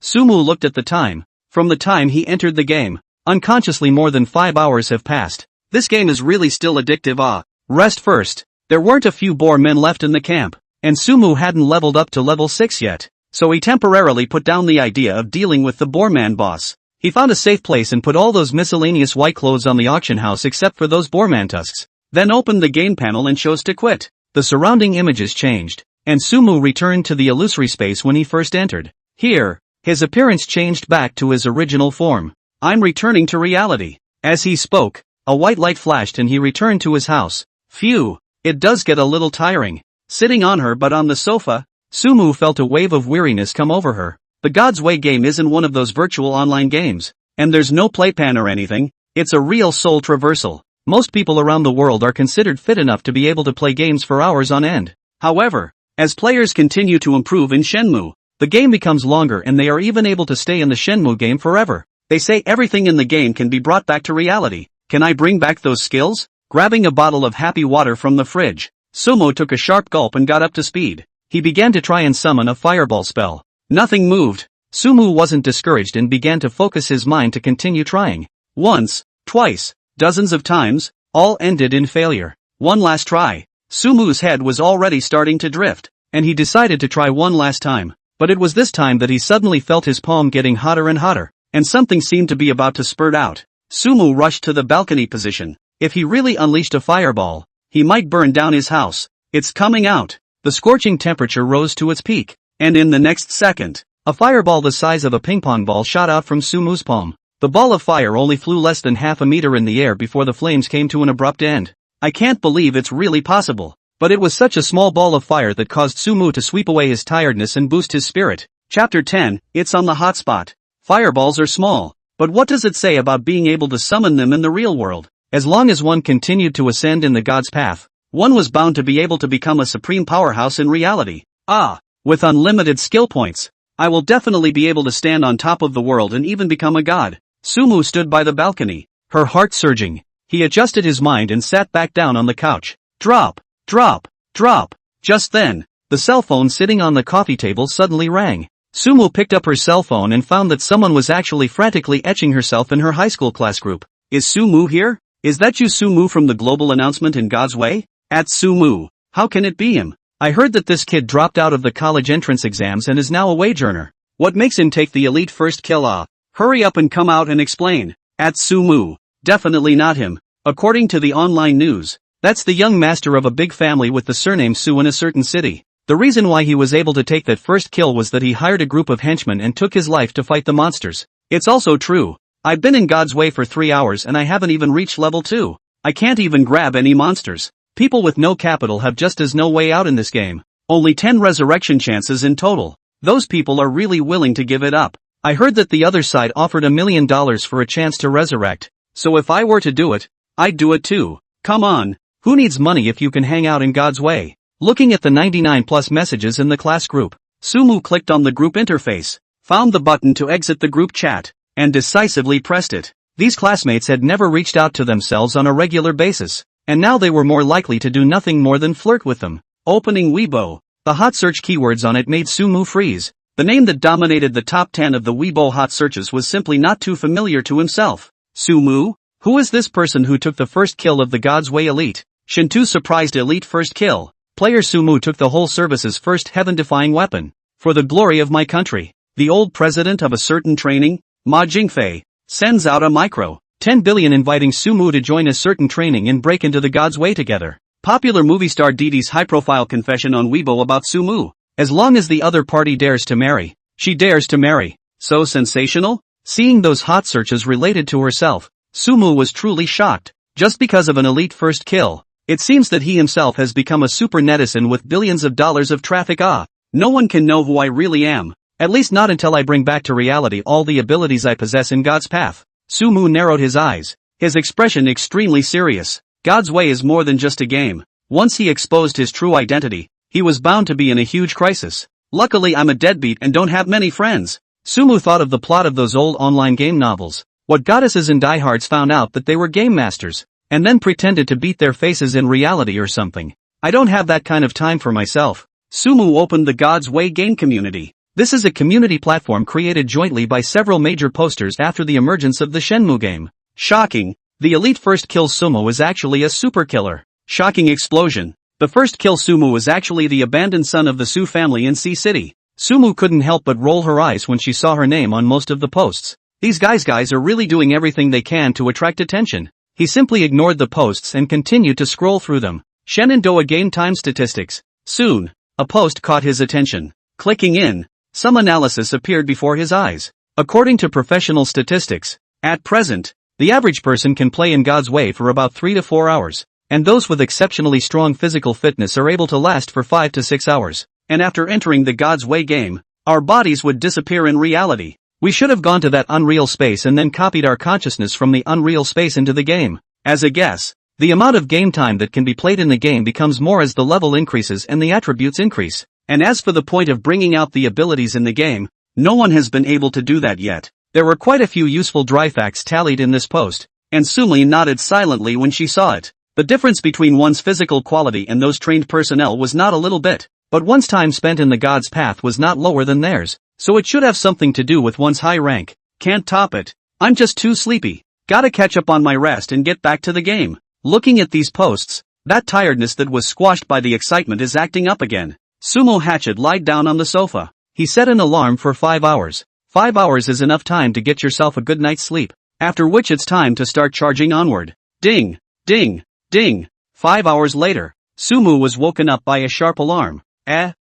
Sumu looked at the time. From the time he entered the game, unconsciously more than 5 hours have passed. This game is really still addictive. Rest first. There weren't a few Boarmen left in the camp, and Sumu hadn't leveled up to level 6 yet, so he temporarily put down the idea of dealing with the Boarman boss. He found a safe place and put all those miscellaneous white clothes on the auction house except for those Boarman tusks, then opened the game panel and chose to quit. The surrounding images changed, and Sumu returned to the illusory space when he first entered. Here, his appearance changed back to his original form. I'm returning to reality. As he spoke, a white light flashed and he returned to his house. Phew, it does get a little tiring. Sitting on her but on the sofa, Sumu felt a wave of weariness come over her. The God's Way game isn't one of those virtual online games, and there's no playpan or anything. It's a real soul traversal. Most people around the world are considered fit enough to be able to play games for hours on end. However, as players continue to improve in Shenmue, the game becomes longer and they are even able to stay in the Shenmue game forever. They say everything in the game can be brought back to reality. Can I bring back those skills? Grabbing a bottle of happy water from the fridge, Sumo took a sharp gulp and got up to speed. He began to try and summon a fireball spell. Nothing moved. Sumu wasn't discouraged and began to focus his mind to continue trying. Once, twice, dozens of times, all ended in failure. One last try. Sumu's head was already starting to drift, and he decided to try one last time. But it was this time that he suddenly felt his palm getting hotter and hotter, and something seemed to be about to spurt out. Sumu rushed to the balcony position. If he really unleashed a fireball, he might burn down his house. It's coming out. The scorching temperature rose to its peak, and in the next second, a fireball the size of a ping-pong ball shot out from Sumu's palm. The ball of fire only flew less than half a meter in the air before the flames came to an abrupt end. I can't believe it's really possible. But it was such a small ball of fire that caused Sumu to sweep away his tiredness and boost his spirit. Chapter 10, It's on the hotspot. Fireballs are small, but what does it say about being able to summon them in the real world? As long as one continued to ascend in the God's path, one was bound to be able to become a supreme powerhouse in reality. With unlimited skill points, I will definitely be able to stand on top of the world and even become a god. Sumu stood by the balcony, her heart surging. He adjusted his mind and sat back down on the couch. Drop. Drop, drop. Just then, the cell phone sitting on the coffee table suddenly rang. Sumu picked up her cell phone and found that someone was actually frantically etching herself in her high school class group. Is Sumu here? Is that you, Sumu, from the global announcement in God's Way? At Sumu. How can it be him? I heard that this kid dropped out of the college entrance exams and is now a wage earner. What makes him take the elite first kill? Hurry up and come out and explain. At Sumu. Definitely not him. According to the online news, that's the young master of a big family with the surname Su in a certain city. The reason why he was able to take that first kill was that he hired a group of henchmen and took his life to fight the monsters. It's also true. I've been in God's Way for 3 hours and I haven't even reached level 2. I can't even grab any monsters. People with no capital have just as no way out in this game. Only 10 resurrection chances in total. Those people are really willing to give it up. I heard that the other side offered $1 million for a chance to resurrect. So if I were to do it, I'd do it too. Come on. Who needs money if you can hang out in God's Way? Looking at the 99 plus messages in the class group, Sumu clicked on the group interface, found the button to exit the group chat, and decisively pressed it. These classmates had never reached out to themselves on a regular basis, and now they were more likely to do nothing more than flirt with them. Opening Weibo. The hot search keywords on it made Sumu freeze. The name that dominated the top 10 of the Weibo hot searches was simply not too familiar to himself. Sumu? Who is this person who took the first kill of the God's Way elite? Shintu surprised elite first kill. Player Sumu took the whole service's first heaven-defying weapon. For the glory of my country. The old president of a certain training, Ma Jingfei, sends out a micro 10 billion inviting Sumu to join a certain training and break into the God's Way together. Popular movie star Didi's high-profile confession on Weibo about Sumu. As long as the other party dares to marry, she dares to marry. So sensational? Seeing those hot searches related to herself, Sumu was truly shocked. Just because of an elite first kill, it seems that he himself has become a super netizen with billions of dollars of traffic. No one can know who I really am. At least not until I bring back to reality all the abilities I possess in God's path. Sumu narrowed his eyes, his expression extremely serious. God's Way is more than just a game. Once he exposed his true identity, he was bound to be in a huge crisis. Luckily I'm a deadbeat and don't have many friends. Sumu thought of the plot of those old online game novels. What goddesses and diehards found out that they were game masters, and then pretended to beat their faces in reality or something. I don't have that kind of time for myself. Sumu opened the God's Way game community. This is a community platform created jointly by several major posters after the emergence of the Shenmue game. Shocking. The elite first kill Sumu is actually a super killer. Shocking explosion. The first kill Sumu was actually the abandoned son of the Su family in Sea City. Sumu couldn't help but roll her eyes when she saw her name on most of the posts. These guys are really doing everything they can to attract attention. He simply ignored the posts and continued to scroll through them. Shenandoah game time statistics. Soon, a post caught his attention. Clicking in, some analysis appeared before his eyes. According to professional statistics, at present, the average person can play in God's Way for about 3 to 4 hours, and those with exceptionally strong physical fitness are able to last for 5 to 6 hours. And after entering the God's Way game, our bodies would disappear in reality. We should have gone to that unreal space and then copied our consciousness from the unreal space into the game. As a guess, the amount of game time that can be played in the game becomes more as the level increases and the attributes increase. And as for the point of bringing out the abilities in the game, no one has been able to do that yet. There were quite a few useful dry facts tallied in this post, and Sumi nodded silently when she saw it. The difference between one's physical quality and those trained personnel was not a little bit, but one's time spent in the God's path was not lower than theirs, so it should have something to do with one's high rank. Can't top it. I'm just too sleepy. Gotta catch up on my rest and get back to the game. Looking at these posts, that tiredness that was squashed by the excitement is acting up again. Sumo Hatchet lied down on the sofa. He set an alarm for 5 hours. 5 hours is enough time to get yourself a good night's sleep, after which it's time to start charging onward. Ding, ding, ding. 5 hours later, Sumu was woken up by a sharp alarm.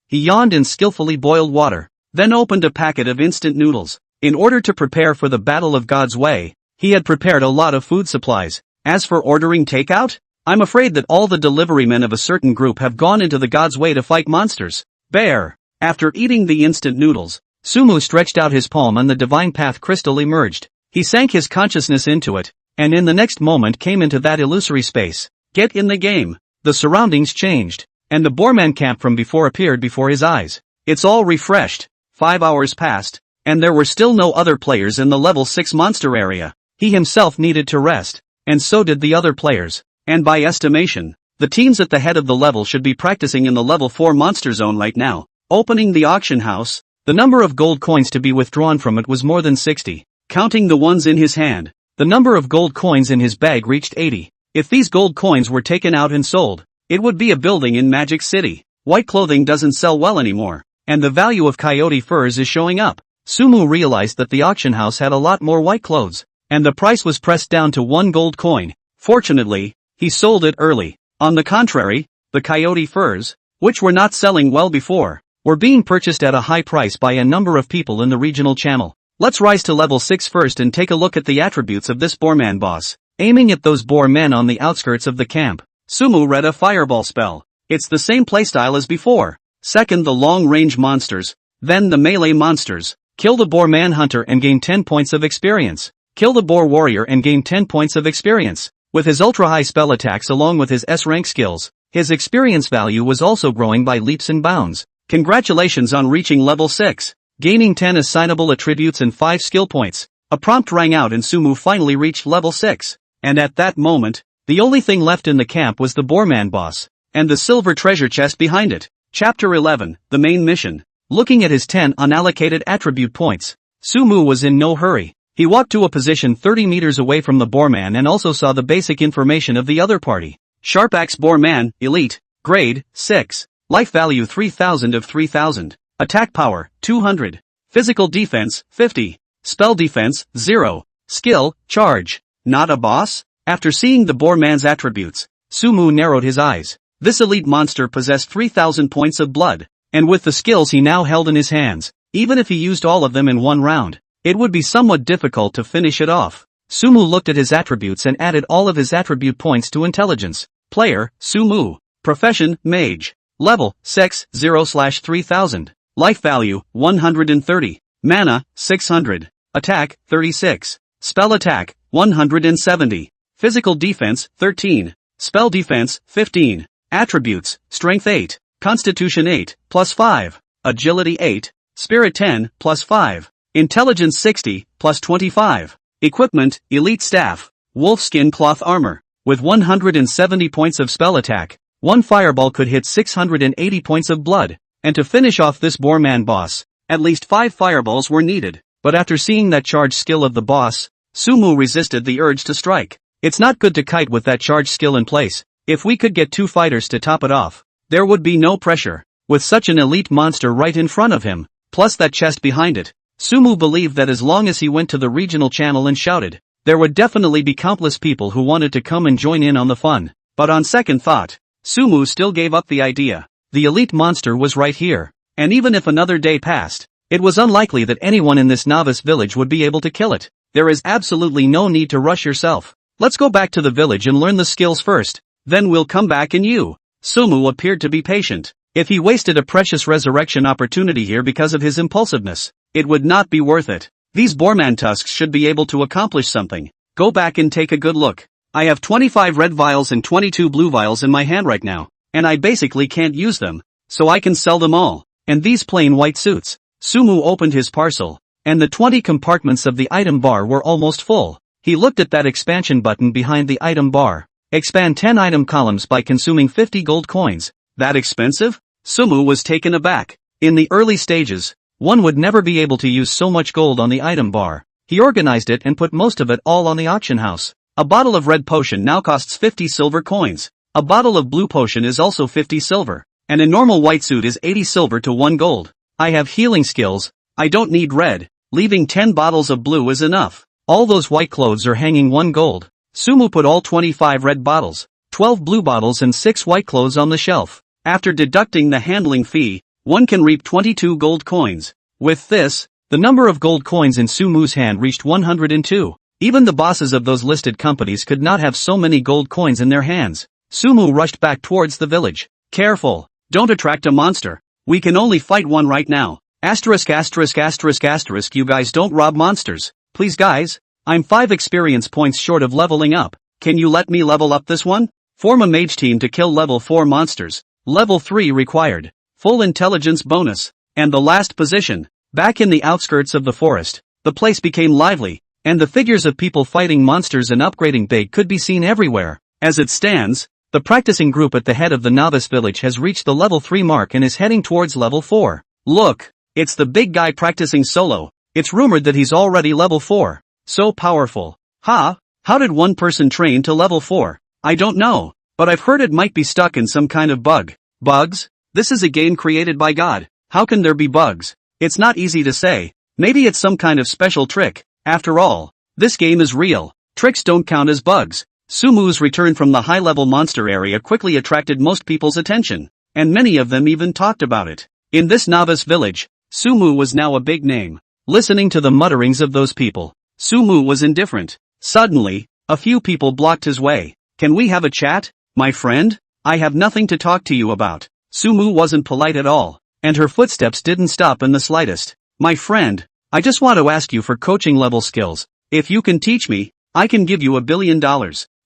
He yawned and skillfully boiled water, then opened a packet of instant noodles. In order to prepare for the Battle of God's Way, he had prepared a lot of food supplies. As for ordering takeout, I'm afraid that all the delivery men of a certain group have gone into the God's Way to fight monsters. Bear. After eating the instant noodles, Sumu stretched out his palm and the divine path crystal emerged. He sank his consciousness into it, and in the next moment came into that illusory space. Get in the game. The surroundings changed, and the Boorman camp from before appeared before his eyes. It's all refreshed. 5 hours passed, and there were still no other players in the level 6 monster area. He himself needed to rest, and so did the other players. And by estimation, the teams at the head of the level should be practicing in the level 4 monster zone right now. Opening the auction house, The number of gold coins to be withdrawn from it was more than 60. Counting the ones in his hand, the number of gold coins in his bag reached 80. If these gold coins were taken out and sold, it would be a building in Magic City. White clothing doesn't sell well anymore, and the value of coyote furs is showing up. Sumu realized that the auction house had a lot more white clothes, and the price was pressed down to 1 gold coin. Fortunately, he sold it early. On the contrary, the coyote furs, which were not selling well before, were being purchased at a high price by a number of people in the regional channel. Let's rise to level 6 first and take a look at the attributes of this boarman boss. Aiming at those boar men on the outskirts of the camp, Sumu read a fireball spell. It's the same playstyle as before. Second, the long-range monsters, then the melee monsters. Kill the boar manhunter and gain 10 points of experience. Kill the boar warrior and gain 10 points of experience. With his ultra-high spell attacks along with his S-rank skills, his experience value was also growing by leaps and bounds. Congratulations on reaching level 6, gaining 10 assignable attributes and 5 skill points. A prompt rang out and Sumu finally reached level 6. And at that moment, the only thing left in the camp was the boarman boss, and the silver treasure chest behind it. Chapter 11, the main mission. Looking at his 10 unallocated attribute points, Sumu was in no hurry. He walked to a position 30 meters away from the boarman and also saw the basic information of the other party. Sharp Axe Boarman, Elite, Grade, 6. Life value 3000 of 3000. Attack power, 200. Physical defense, 50. Spell defense, 0. Skill, charge. Not a boss? After seeing the boarman's attributes, Sumu narrowed his eyes. This elite monster possessed 3000 points of blood, and with the skills he now held in his hands, even if he used all of them in one round, it would be somewhat difficult to finish it off. Sumu looked at his attributes and added all of his attribute points to intelligence. Player, Sumu. Profession, Mage. Level, 0/3000. Life value, 130. Mana, 600. Attack, 36. Spell attack, 170. Physical defense, 13. Spell defense, 15. Attributes, Strength 8. Constitution 8, plus 5. Agility 8. Spirit 10, plus 5. Intelligence 60, plus 25. Equipment, Elite Staff. Wolfskin Cloth Armor. With 170 points of spell attack, one fireball could hit 680 points of blood, and to finish off this boarman boss, at least 5 fireballs were needed. But after seeing that charge skill of the boss, Sumu resisted the urge to strike. It's not good to kite with that charge skill in place. If we could get 2 fighters to top it off, there would be no pressure. With such an elite monster right in front of him, plus that chest behind it, Sumu believed that as long as he went to the regional channel and shouted, there would definitely be countless people who wanted to come and join in on the fun. But on second thought, Sumu still gave up the idea. The elite monster was right here, and even if another day passed, it was unlikely that anyone in this novice village would be able to kill it. There is absolutely no need to rush yourself. Let's go back to the village and learn the skills first, then we'll come back and you. Sumu appeared to be patient. If he wasted a precious resurrection opportunity here because of his impulsiveness, it would not be worth it. These boarman tusks should be able to accomplish something. Go back and take a good look. I have 25 red vials and 22 blue vials in my hand right now, and I basically can't use them, so I can sell them all. And these plain white suits. Sumu opened his parcel, and the 20 compartments of the item bar were almost full. He looked at that expansion button behind the item bar. Expand 10 item columns by consuming 50 gold coins. That expensive? Sumu was taken aback. In the early stages, one would never be able to use so much gold on the item bar. He organized it and put most of it all on the auction house. A bottle of red potion now costs 50 silver coins. A bottle of blue potion is also 50 silver. And a normal white suit is 80 silver to 1 gold. I have healing skills. I don't need red. Leaving 10 bottles of blue is enough. All those white clothes are hanging 1 gold. Sumu put all 25 red bottles, 12 blue bottles and 6 white clothes on the shelf. After deducting the handling fee, one can reap 22 gold coins. With this, the number of gold coins in Sumu's hand reached 102. Even the bosses of those listed companies could not have so many gold coins in their hands. Sumu rushed back towards the village. Careful, don't attract a monster. We can only fight one right now. Asterisk asterisk asterisk asterisk you guys don't rob monsters. Please guys, I'm 5 experience points short of leveling up. Can you let me level up this one? Form a mage team to kill level 4 monsters. Level 3 required. Full intelligence bonus. And the last position. Back in the outskirts of the forest, the place became lively, and the figures of people fighting monsters and upgrading big could be seen everywhere. As it stands, the practicing group at the head of the novice village has reached the level 3 mark and is heading towards level 4. Look, It's the big guy practicing solo. It's rumored that he's already level 4. So powerful. Ha! How did one person train to level 4? I don't know. But I've heard it might be stuck in some kind of bug. Bugs? This is a game created by God. How can there be bugs? It's not easy to say. Maybe it's some kind of special trick. After all, this game is real. Tricks don't count as bugs. Sumu's return from the high-level monster area quickly attracted most people's attention, and many of them even talked about it. In this novice village, Sumu was now a big name. Listening to the mutterings of those people, Sumu was indifferent. Suddenly, a few people blocked his way. Can we have a chat, my friend? I have nothing to talk to you about. Sumu wasn't polite at all, and her footsteps didn't stop in the slightest. My friend, I just want to ask you for coaching level skills. If you can teach me, I can give you $1 billion.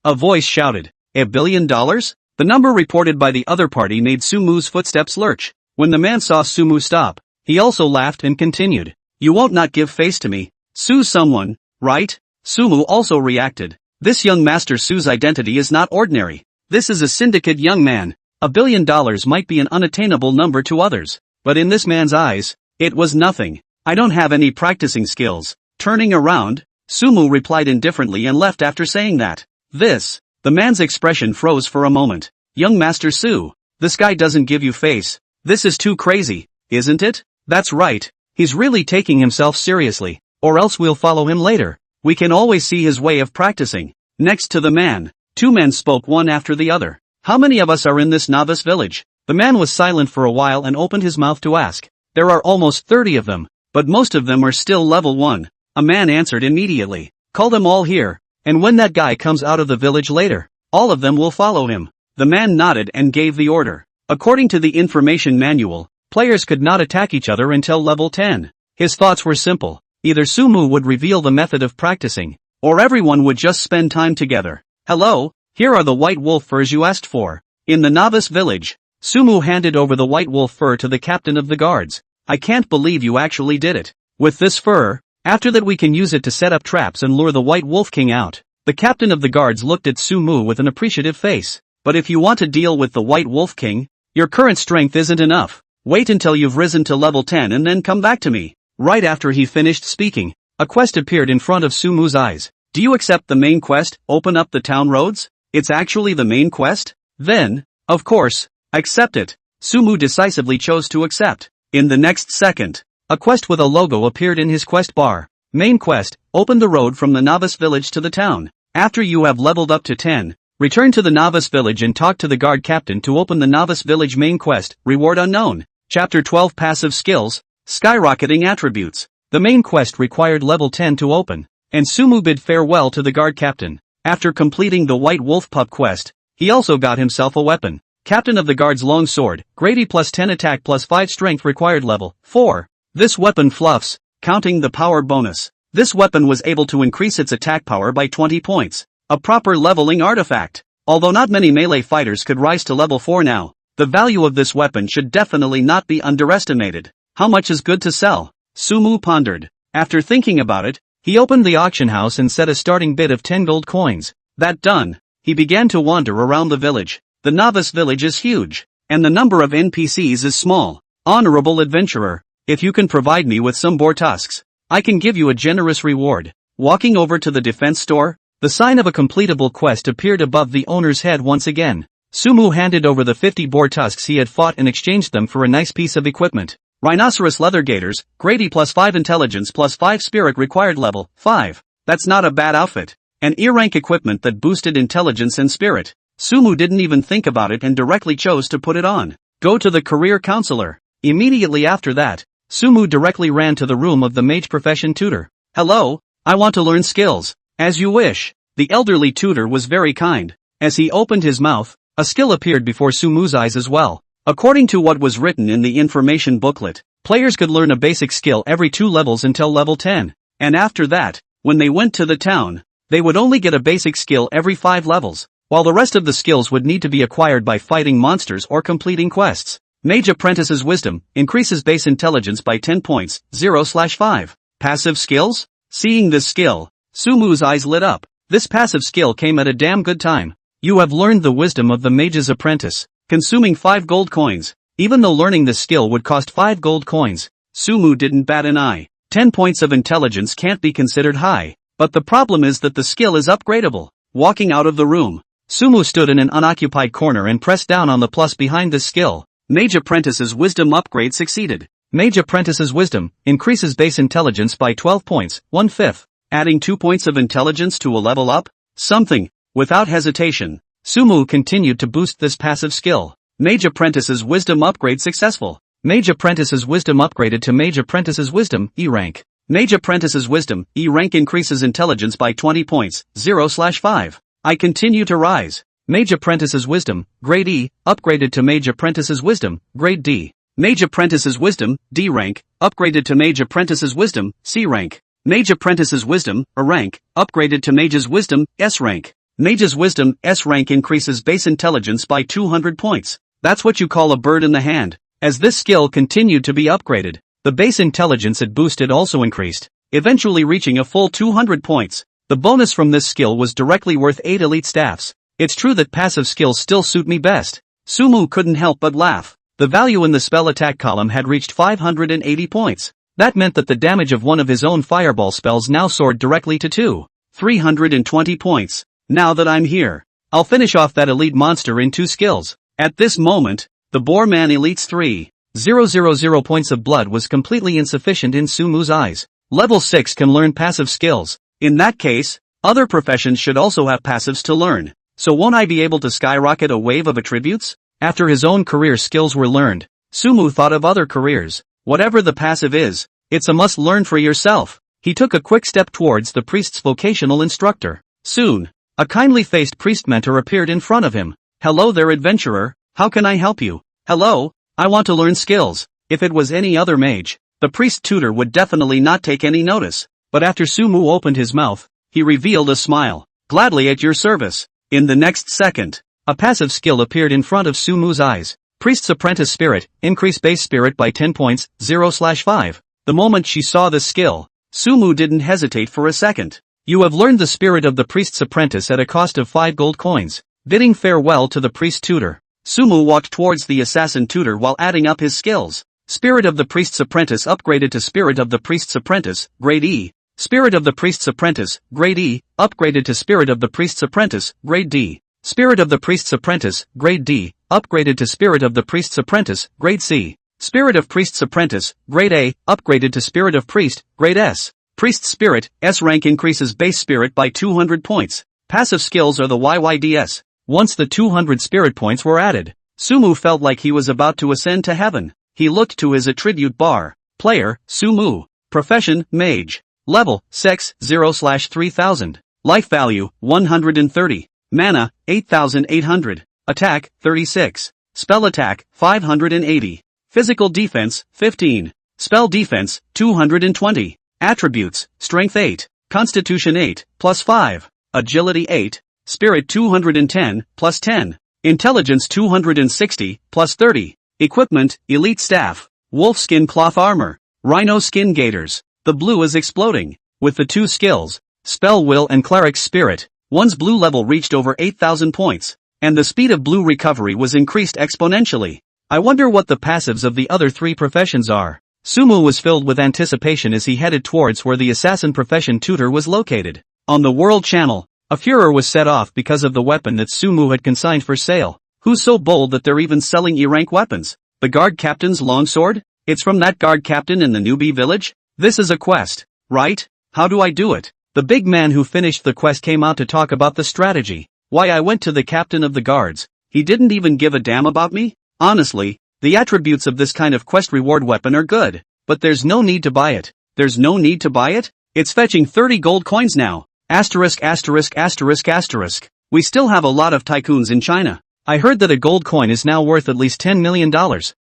A voice shouted. $1 billion? The number reported by the other party made Sumu's footsteps lurch. When the man saw Sumu stop, he also laughed and continued. You won't not give face to me. Sue someone, right? Sumu also reacted. This young master Sue's identity is not ordinary. This is a syndicate young man. $1 billion might be an unattainable number to others, but in this man's eyes, it was nothing. I don't have any practicing skills. Turning around, Sumu replied indifferently and left after saying that. The man's expression froze for a moment. Young Master Su, this guy doesn't give you face. This is too crazy, isn't it? That's right. He's really taking himself seriously, or else we'll follow him later. We can always see his way of practicing. Next to the man, two men spoke one after the other. How many of us are in this novice village? The man was silent for a while and opened his mouth to ask. There are almost 30 of them, but most of them are still level 1. A man answered immediately. Call them all here, and when that guy comes out of the village later, all of them will follow him. The man nodded and gave the order. According to the information manual, players could not attack each other until level 10. His thoughts were simple. Either Sumu would reveal the method of practicing, or everyone would just spend time together. Hello, here are the white wolf furs you asked for. In the novice village, Sumu handed over the white wolf fur to the captain of the guards. I can't believe you actually did it. With this fur, after that we can use it to set up traps and lure the white wolf king out. The captain of the guards looked at Sumu with an appreciative face. But if you want to deal with the white wolf king, your current strength isn't enough. Wait until you've risen to level 10 and then come back to me. Right after he finished speaking, a quest appeared in front of Sumu's eyes. Do you accept the main quest, open up the town roads? It's actually the main quest? Then, of course, accept it. Sumu decisively chose to accept. In the next second, a quest with a logo appeared in his quest bar. Main quest, open the road from the novice village to the town. After you have leveled up to 10, return to the novice village and talk to the guard captain to open the novice village main quest, reward unknown. Chapter 12 Passive Skills, Skyrocketing Attributes. The main quest required level 10 to open, and Sumu bid farewell to the guard captain. After completing the White Wolf Pup quest, he also got himself a weapon. Captain of the Guard's long sword, Grady plus 10 attack plus 5 strength required level 4. This weapon fluffs, counting the power bonus. This weapon was able to increase its attack power by 20 points. A proper leveling artifact. Although not many melee fighters could rise to level 4 now, the value of this weapon should definitely not be underestimated. How much is good to sell? Sumu pondered. After thinking about it, he opened the auction house and set a starting bid of 10 gold coins. That done, he began to wander around the village. The novice village is huge, and the number of NPCs is small. Honorable adventurer, if you can provide me with some boar tusks, I can give you a generous reward. Walking over to the defense store, the sign of a completable quest appeared above the owner's head once again. Sumu handed over the 50 boar tusks he had fought and exchanged them for a nice piece of equipment. Rhinoceros leather gaiters, Grady plus 5 intelligence plus 5 spirit required level 5. That's not a bad outfit. An E-rank equipment that boosted intelligence and spirit. Sumu didn't even think about it and directly chose to put it on. Go to the career counselor. Immediately after that, Sumu directly ran to the room of the mage profession tutor. Hello, I want to learn skills. As you wish. The elderly tutor was very kind. As he opened his mouth, a skill appeared before Sumu's eyes as well. According to what was written in the information booklet, players could learn a basic skill every 2 levels until level 10. And after that, when they went to the town, they would only get a basic skill every 5 levels, while the rest of the skills would need to be acquired by fighting monsters or completing quests. Mage Apprentice's Wisdom increases base intelligence by 10 points, 0/5. Passive skills? Seeing this skill, Sumu's eyes lit up. This passive skill came at a damn good time. You have learned the wisdom of the Mage's Apprentice, consuming 5 gold coins. Even though learning this skill would cost 5 gold coins, Sumu didn't bat an eye. 10 points of intelligence can't be considered high, but the problem is that the skill is upgradable. Walking out of the room, Sumu stood in an unoccupied corner and pressed down on the plus behind this skill. Mage Apprentice's Wisdom upgrade succeeded. Mage Apprentice's Wisdom increases base intelligence by 12 points, 1/5. Adding 2 points of intelligence to a level up? Something. Without hesitation, Sumu continued to boost this passive skill. Mage Apprentice's Wisdom upgrade successful. Mage Apprentice's Wisdom upgraded to Mage Apprentice's Wisdom, E rank. Mage Apprentice's Wisdom, E rank increases intelligence by 20 points, 0/5. I continue to rise. Mage Apprentice's Wisdom, Grade E, upgraded to Mage Apprentice's Wisdom, Grade D. Mage Apprentice's Wisdom, D rank, upgraded to Mage Apprentice's Wisdom, C rank. Mage Apprentice's Wisdom, A rank, upgraded to Mage's Wisdom, S rank. Mage's Wisdom, S rank increases base intelligence by 200 points. That's what you call a bird in the hand. As this skill continued to be upgraded, the base intelligence it boosted also increased, eventually reaching a full 200 points. The bonus from this skill was directly worth 8 elite staffs. It's true that passive skills still suit me best. Sumu couldn't help but laugh. The value in the spell attack column had reached 580 points. That meant that the damage of one of his own fireball spells now soared directly to 320 points. Now that I'm here, I'll finish off that elite monster in 2 skills. At this moment, the Boar Man Elite's 3,000 points of blood was completely insufficient in Sumu's eyes. Level 6 can learn passive skills. In that case, other professions should also have passives to learn. So won't I be able to skyrocket a wave of attributes? After his own career skills were learned, Sumu thought of other careers. Whatever the passive is, it's a must learn for yourself. He took a quick step towards the priest's vocational instructor. Soon, a kindly-faced priest mentor appeared in front of him. Hello there, adventurer. How can I help you? Hello, I want to learn skills. If it was any other mage, the priest tutor would definitely not take any notice. But after Sumu opened his mouth, he revealed a smile. Gladly at your service. In the next second, a passive skill appeared in front of Sumu's eyes. Priest's Apprentice Spirit, increase base spirit by 10 points, 0/5. The moment she saw this skill, Sumu didn't hesitate for a second. You have learned the Spirit of the Priest's Apprentice at a cost of 5 gold coins. Bidding farewell to the priest tutor, Sumu walked towards the assassin tutor while adding up his skills. Spirit of the Priest's Apprentice upgraded to Spirit of the Priest's Apprentice, Grade E. Spirit of the Priest's Apprentice, Grade E, upgraded to Spirit of the Priest's Apprentice, Grade D. Spirit of the Priest's Apprentice, Grade D, upgraded to Spirit of the Priest's Apprentice, Grade C. Spirit of Priest's Apprentice, Grade A, upgraded to Spirit of Priest, Grade S. Priest's Spirit, S rank increases base spirit by 200 points. Passive skills are the YYDS. Once the 200 spirit points were added, Sumu felt like he was about to ascend to heaven. He looked to his attribute bar. Player, Sumu. Profession, Mage. Level, Sex, 0/3000. Life value, 130. Mana, 8800. Attack, 36. Spell attack, 580. Physical defense, 15. Spell defense, 220. Attributes, Strength 8. Constitution 8, plus 5. Agility 8. Spirit 210, plus 10. Intelligence 260, plus 30. Equipment, Elite Staff. Wolfskin Cloth Armor. Rhino Skin Gaiters. The blue is exploding. With the 2 skills, Spell Will and Cleric's Spirit, one's blue level reached over 8,000 points, and the speed of blue recovery was increased exponentially. I wonder what the passives of the other 3 professions are. Sumu was filled with anticipation as he headed towards where the assassin profession tutor was located. On the World Channel, a furor was set off because of the weapon that Sumu had consigned for sale. Who's so bold that they're even selling E-rank weapons? The guard captain's longsword? It's from that guard captain in the newbie village? This is a quest, right? How do I do it? The big man who finished the quest came out to talk about the strategy. Why, I went to the captain of the guards. He didn't even give a damn about me? Honestly, the attributes of this kind of quest reward weapon are good, but there's no need to buy it. There's no need to buy it? It's fetching 30 gold coins now. Asterisk asterisk asterisk asterisk. We still have a lot of tycoons in China. I heard that a gold coin is now worth at least $10 million.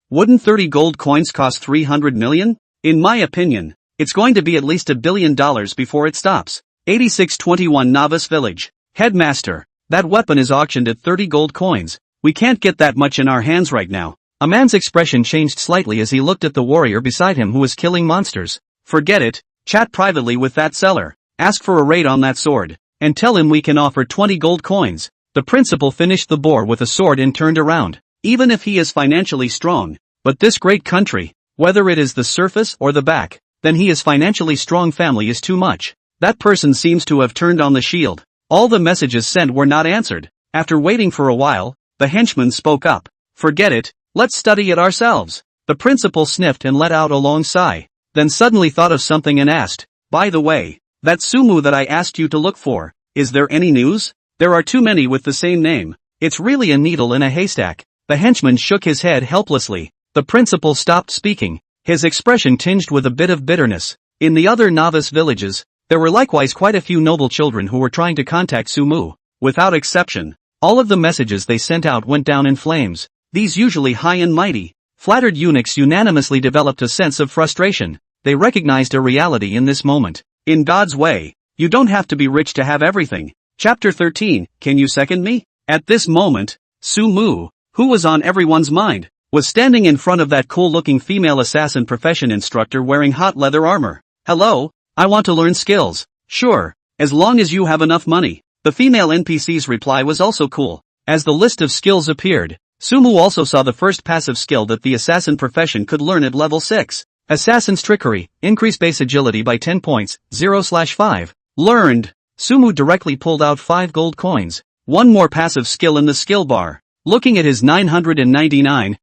Wouldn't 30 gold coins cost 300 million? In my opinion, it's going to be at least $1 billion before it stops. 8621 Novice Village. Headmaster, that weapon is auctioned at 30 gold coins. We can't get that much in our hands right now. A man's expression changed slightly as he looked at the warrior beside him who was killing monsters. Forget it, chat privately with that seller. Ask for a rate on that sword, and tell him we can offer 20 gold coins. The principal finished the boar with a sword and turned around. Even if he is financially strong, but this great country, Whether it is the surface or the back, then he is financially strong. Family is too much. That person seems to have turned on the shield. All the messages sent were not answered. After waiting for a while, the henchman spoke up. Forget it, let's study it ourselves. The principal sniffed and let out a long sigh, then suddenly thought of something and asked, by the way, that Sumu that I asked you to look for, is there any news? There are too many with the same name. It's really a needle in a haystack. The henchman shook his head helplessly. The principal stopped speaking, his expression tinged with a bit of bitterness. In the other novice villages, there were likewise quite a few noble children who were trying to contact Sumu. Without exception, all of the messages they sent out went down in flames. These usually high and mighty, flattered eunuchs unanimously developed a sense of frustration. They recognized a reality in this moment. In God's way, you don't have to be rich to have everything. Chapter 13, Can you second me? At this moment, Sumu, who was on everyone's mind, was standing in front of that cool-looking female assassin profession instructor wearing hot leather armor. Hello, I want to learn skills. Sure, as long as you have enough money. The female NPC's reply was also cool. As the list of skills appeared, Sumu also saw the first passive skill that the assassin profession could learn at level 6. Assassin's Trickery, increase base agility by 10 points, 0/5. Learned. Sumu directly pulled out 5 gold coins. One more passive skill in the skill bar. Looking at his 999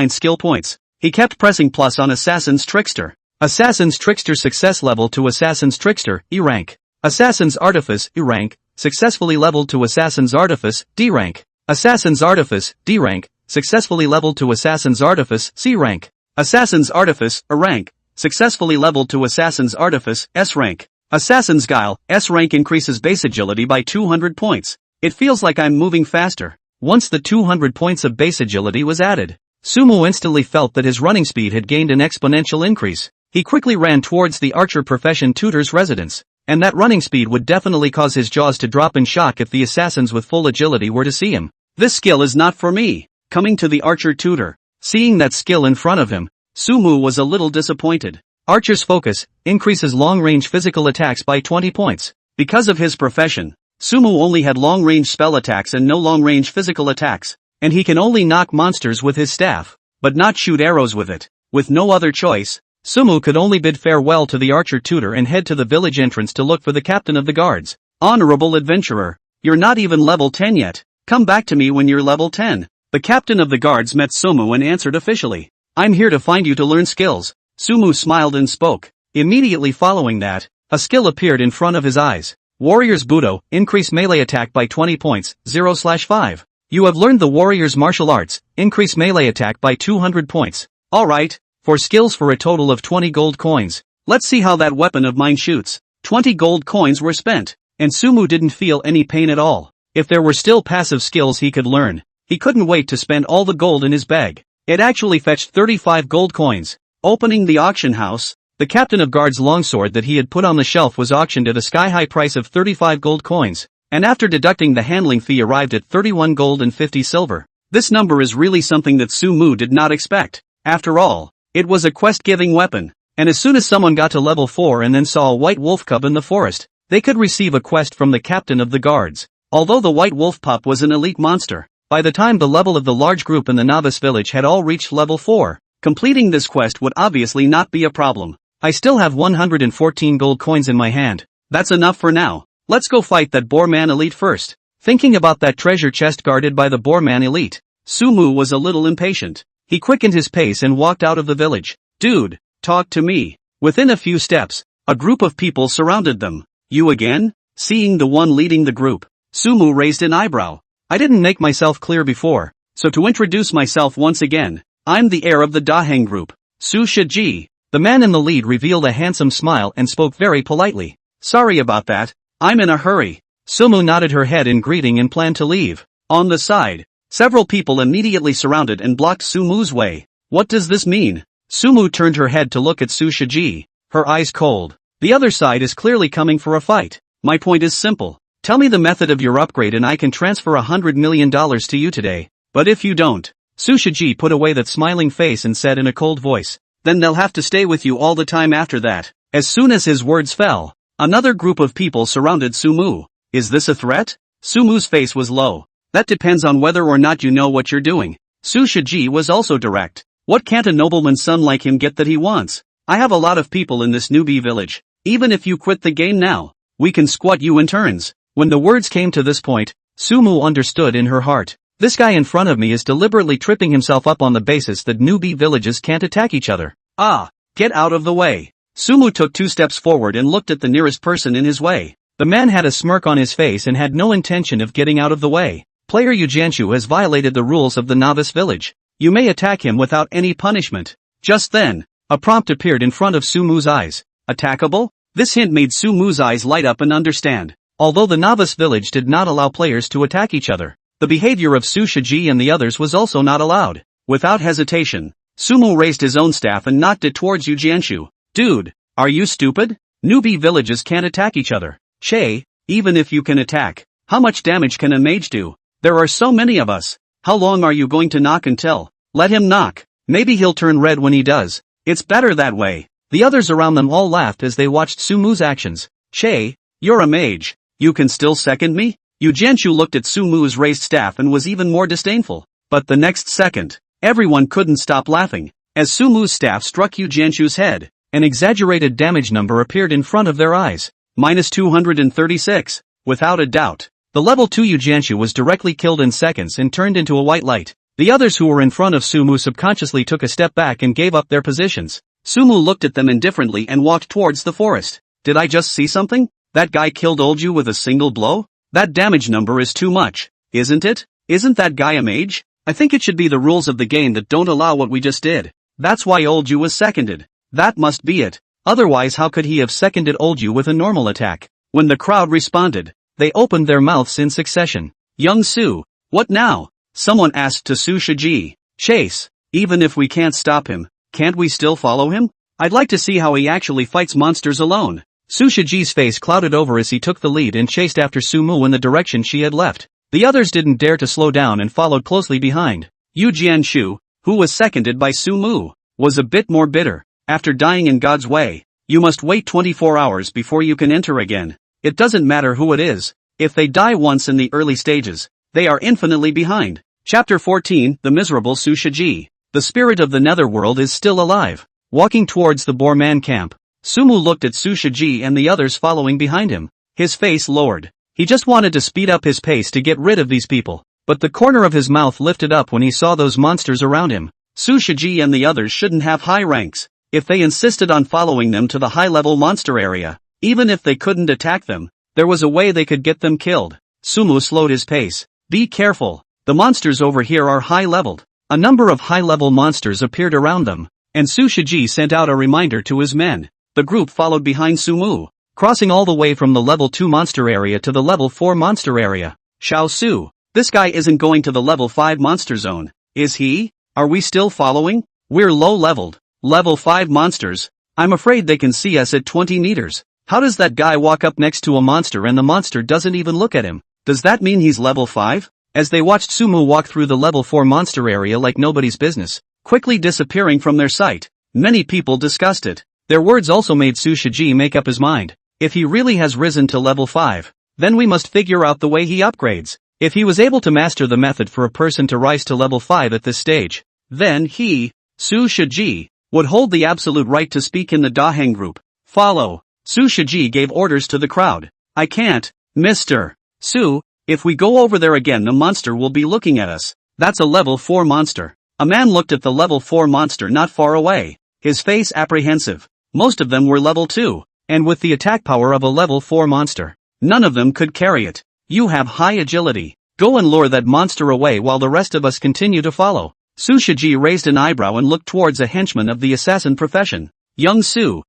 skill points, he kept pressing plus on Assassin's Trickster. Assassin's Trickster success level to Assassin's Trickster, E rank. Assassin's Artifice, E rank, successfully leveled to Assassin's Artifice, D rank. Assassin's Artifice, D rank, successfully leveled to Assassin's Artifice, C rank. Assassin's Artifice, A rank, successfully leveled to Assassin's Artifice, S rank. Assassin's Guile, S rank increases base agility by 200 points. It feels like I'm moving faster. Once the 200 points of base agility was added, Sumu instantly felt that his running speed had gained an exponential increase. He quickly ran towards the archer profession tutor's residence, and that running speed would definitely cause his jaws to drop in shock if the assassins with full agility were to see him. This skill is not for me. Coming to the archer tutor, seeing that skill in front of him, Sumu was a little disappointed. Archer's Focus increases long-range physical attacks by 20 points. Because of his profession, Sumu only had long-range spell attacks and no long-range physical attacks, and he can only knock monsters with his staff, but not shoot arrows with it. With no other choice, Sumu could only bid farewell to the archer tutor and head to the village entrance to look for the captain of the guards. Honorable adventurer, you're not even level 10 yet. Come back to me when you're level 10. The captain of the guards met Sumu and answered officially. I'm here to find you to learn skills. Sumu smiled and spoke. Immediately following that, a skill appeared in front of his eyes. Warrior's Budo, increase melee attack by 20 points, 0/5. You have learned the warrior's martial arts, increase melee attack by 200 points. Alright, 4 skills for a total of 20 gold coins. Let's see how that weapon of mine shoots. 20 gold coins were spent, and Sumu didn't feel any pain at all. If there were still passive skills he could learn, he couldn't wait to spend all the gold in his bag. It actually fetched 35 gold coins. Opening the auction house, the captain of guard's longsword that he had put on the shelf was auctioned at a sky-high price of 35 gold coins, and after deducting the handling fee arrived at 31 gold and 50 silver. This number is really something that Sumu did not expect. After all, it was a quest-giving weapon, and as soon as someone got to level 4 and then saw a white wolf cub in the forest, they could receive a quest from the captain of the guards. Although the white wolf pup was an elite monster, by the time the level of the large group in the novice village had all reached level 4, completing this quest would obviously not be a problem. I still have 114 gold coins in my hand. That's enough for now. Let's go fight that boar man elite first. Thinking about that treasure chest guarded by the boar man elite, Sumu was a little impatient. He quickened his pace and walked out of the village. Dude, talk to me. Within a few steps, a group of people surrounded them. You again? Seeing the one leading the group, Sumu raised an eyebrow. I didn't make myself clear before, so to introduce myself once again, I'm the heir of the Daheng group, Su Shiji. The man in the lead revealed a handsome smile and spoke very politely. Sorry about that, I'm in a hurry. Sumu nodded her head in greeting and planned to leave. On the side, several people immediately surrounded and blocked Sumu's way. What does this mean? Sumu turned her head to look at Su Shiji, her eyes cold. The other side is clearly coming for a fight. My point is simple. Tell me the method of your upgrade and I can transfer $100 million to you today. But if you don't, Su Shiji put away that smiling face and said in a cold voice, then they'll have to stay with you all the time after that. As soon as his words fell, another group of people surrounded Sumu. Is this a threat? Sumu's face was low. That depends on whether or not you know what you're doing. Su Shiji was also direct. What can't a nobleman's son like him get that he wants? I have a lot of people in this newbie village. Even if you quit the game now, we can squat you in turns. When the words came to this point, Sumu understood in her heart. This guy in front of me is deliberately tripping himself up on the basis that newbie villages can't attack each other. Ah, get out of the way. Sumu took 2 steps forward and looked at the nearest person in his way. The man had a smirk on his face and had no intention of getting out of the way. Player Yu Jianshu has violated the rules of the novice village. You may attack him without any punishment. Just then, a prompt appeared in front of Sumu's eyes. Attackable? This hint made Sumu's eyes light up and understand. Although the novice village did not allow players to attack each other, the behavior of Su Shiji and the others was also not allowed. Without hesitation, Sumu raised his own staff and knocked it towards Yu Jianshu. Dude, are you stupid? Newbie villages can't attack each other. Che, even if you can attack, how much damage can a mage do? There are so many of us. How long are you going to knock until? Let him knock. Maybe he'll turn red when he does. It's better that way. The others around them all laughed as they watched Sumu's actions. Che, you're a mage. You can still second me? Yu Jianshu looked at Sumu's raised staff and was even more disdainful. But the next second, everyone couldn't stop laughing. As Sumu's staff struck Yu Jianshu's head, an exaggerated damage number appeared in front of their eyes. -236. Without a doubt, the level 2 Yu Jianshu was directly killed in seconds and turned into a white light. The others who were in front of Sumu subconsciously took a step back and gave up their positions. Sumu looked at them indifferently and walked towards the forest. Did I just see something? That guy killed Olju with a single blow? That damage number is too much, isn't it? Isn't that guy a mage? I think it should be the rules of the game that don't allow what we just did. That's why Olju was seconded. That must be it. Otherwise how could he have seconded Olju with a normal attack? When the crowd responded, they opened their mouths in succession. Young Su, what now? Someone asked to Su Shiji. Chase, even if we can't stop him, can't we still follow him? I'd like to see how he actually fights monsters alone. Su Shiji's face clouded over as he took the lead and chased after Sumu in the direction she had left. The others didn't dare to slow down and followed closely behind. Yu Jianshu, who was seconded by Sumu, was a bit more bitter. After dying in God's way, you must wait 24 hours before you can enter again. It doesn't matter who it is. If they die once in the early stages, they are infinitely behind. Chapter 14, The Miserable Su Shiji. The spirit of the netherworld is still alive. Walking towards the Boorman camp, Sumu looked at Su Shiji and the others following behind him. His face lowered. He just wanted to speed up his pace to get rid of these people. But the corner of his mouth lifted up when he saw those monsters around him. Su Shiji and the others shouldn't have high ranks. If they insisted on following them to the high-level monster area, even if they couldn't attack them, there was a way they could get them killed. Sumu slowed his pace. Be careful. The monsters over here are high-leveled. A number of high-level monsters appeared around them, and Su Shiji sent out a reminder to his men. The group followed behind Sumu, crossing all the way from the level 2 monster area to the level 4 monster area. Xiao Su, this guy isn't going to the level 5 monster zone, is he? Are we still following? We're low-leveled. Level 5 monsters? I'm afraid they can see us at 20 meters. How does that guy walk up next to a monster and the monster doesn't even look at him? Does that mean he's level 5? As they watched Sumu walk through the level 4 monster area like nobody's business, quickly disappearing from their sight, many people discussed it. Their words also made Su Shiji make up his mind. If he really has risen to level 5, then we must figure out the way he upgrades. If he was able to master the method for a person to rise to level 5 at this stage, then he, Su Shiji, would hold the absolute right to speak in the Daheng group. Follow. Su Shiji gave orders to the crowd. I can't, Mr. Su, if we go over there again the monster will be looking at us. That's a level 4 monster. A man looked at the level 4 monster not far away, his face apprehensive. Most of them were level 2, and with the attack power of a level 4 monster, none of them could carry it. You have high agility. Go and lure that monster away while the rest of us continue to follow. Su Shiji raised an eyebrow and looked towards a henchman of the assassin profession. Young Su,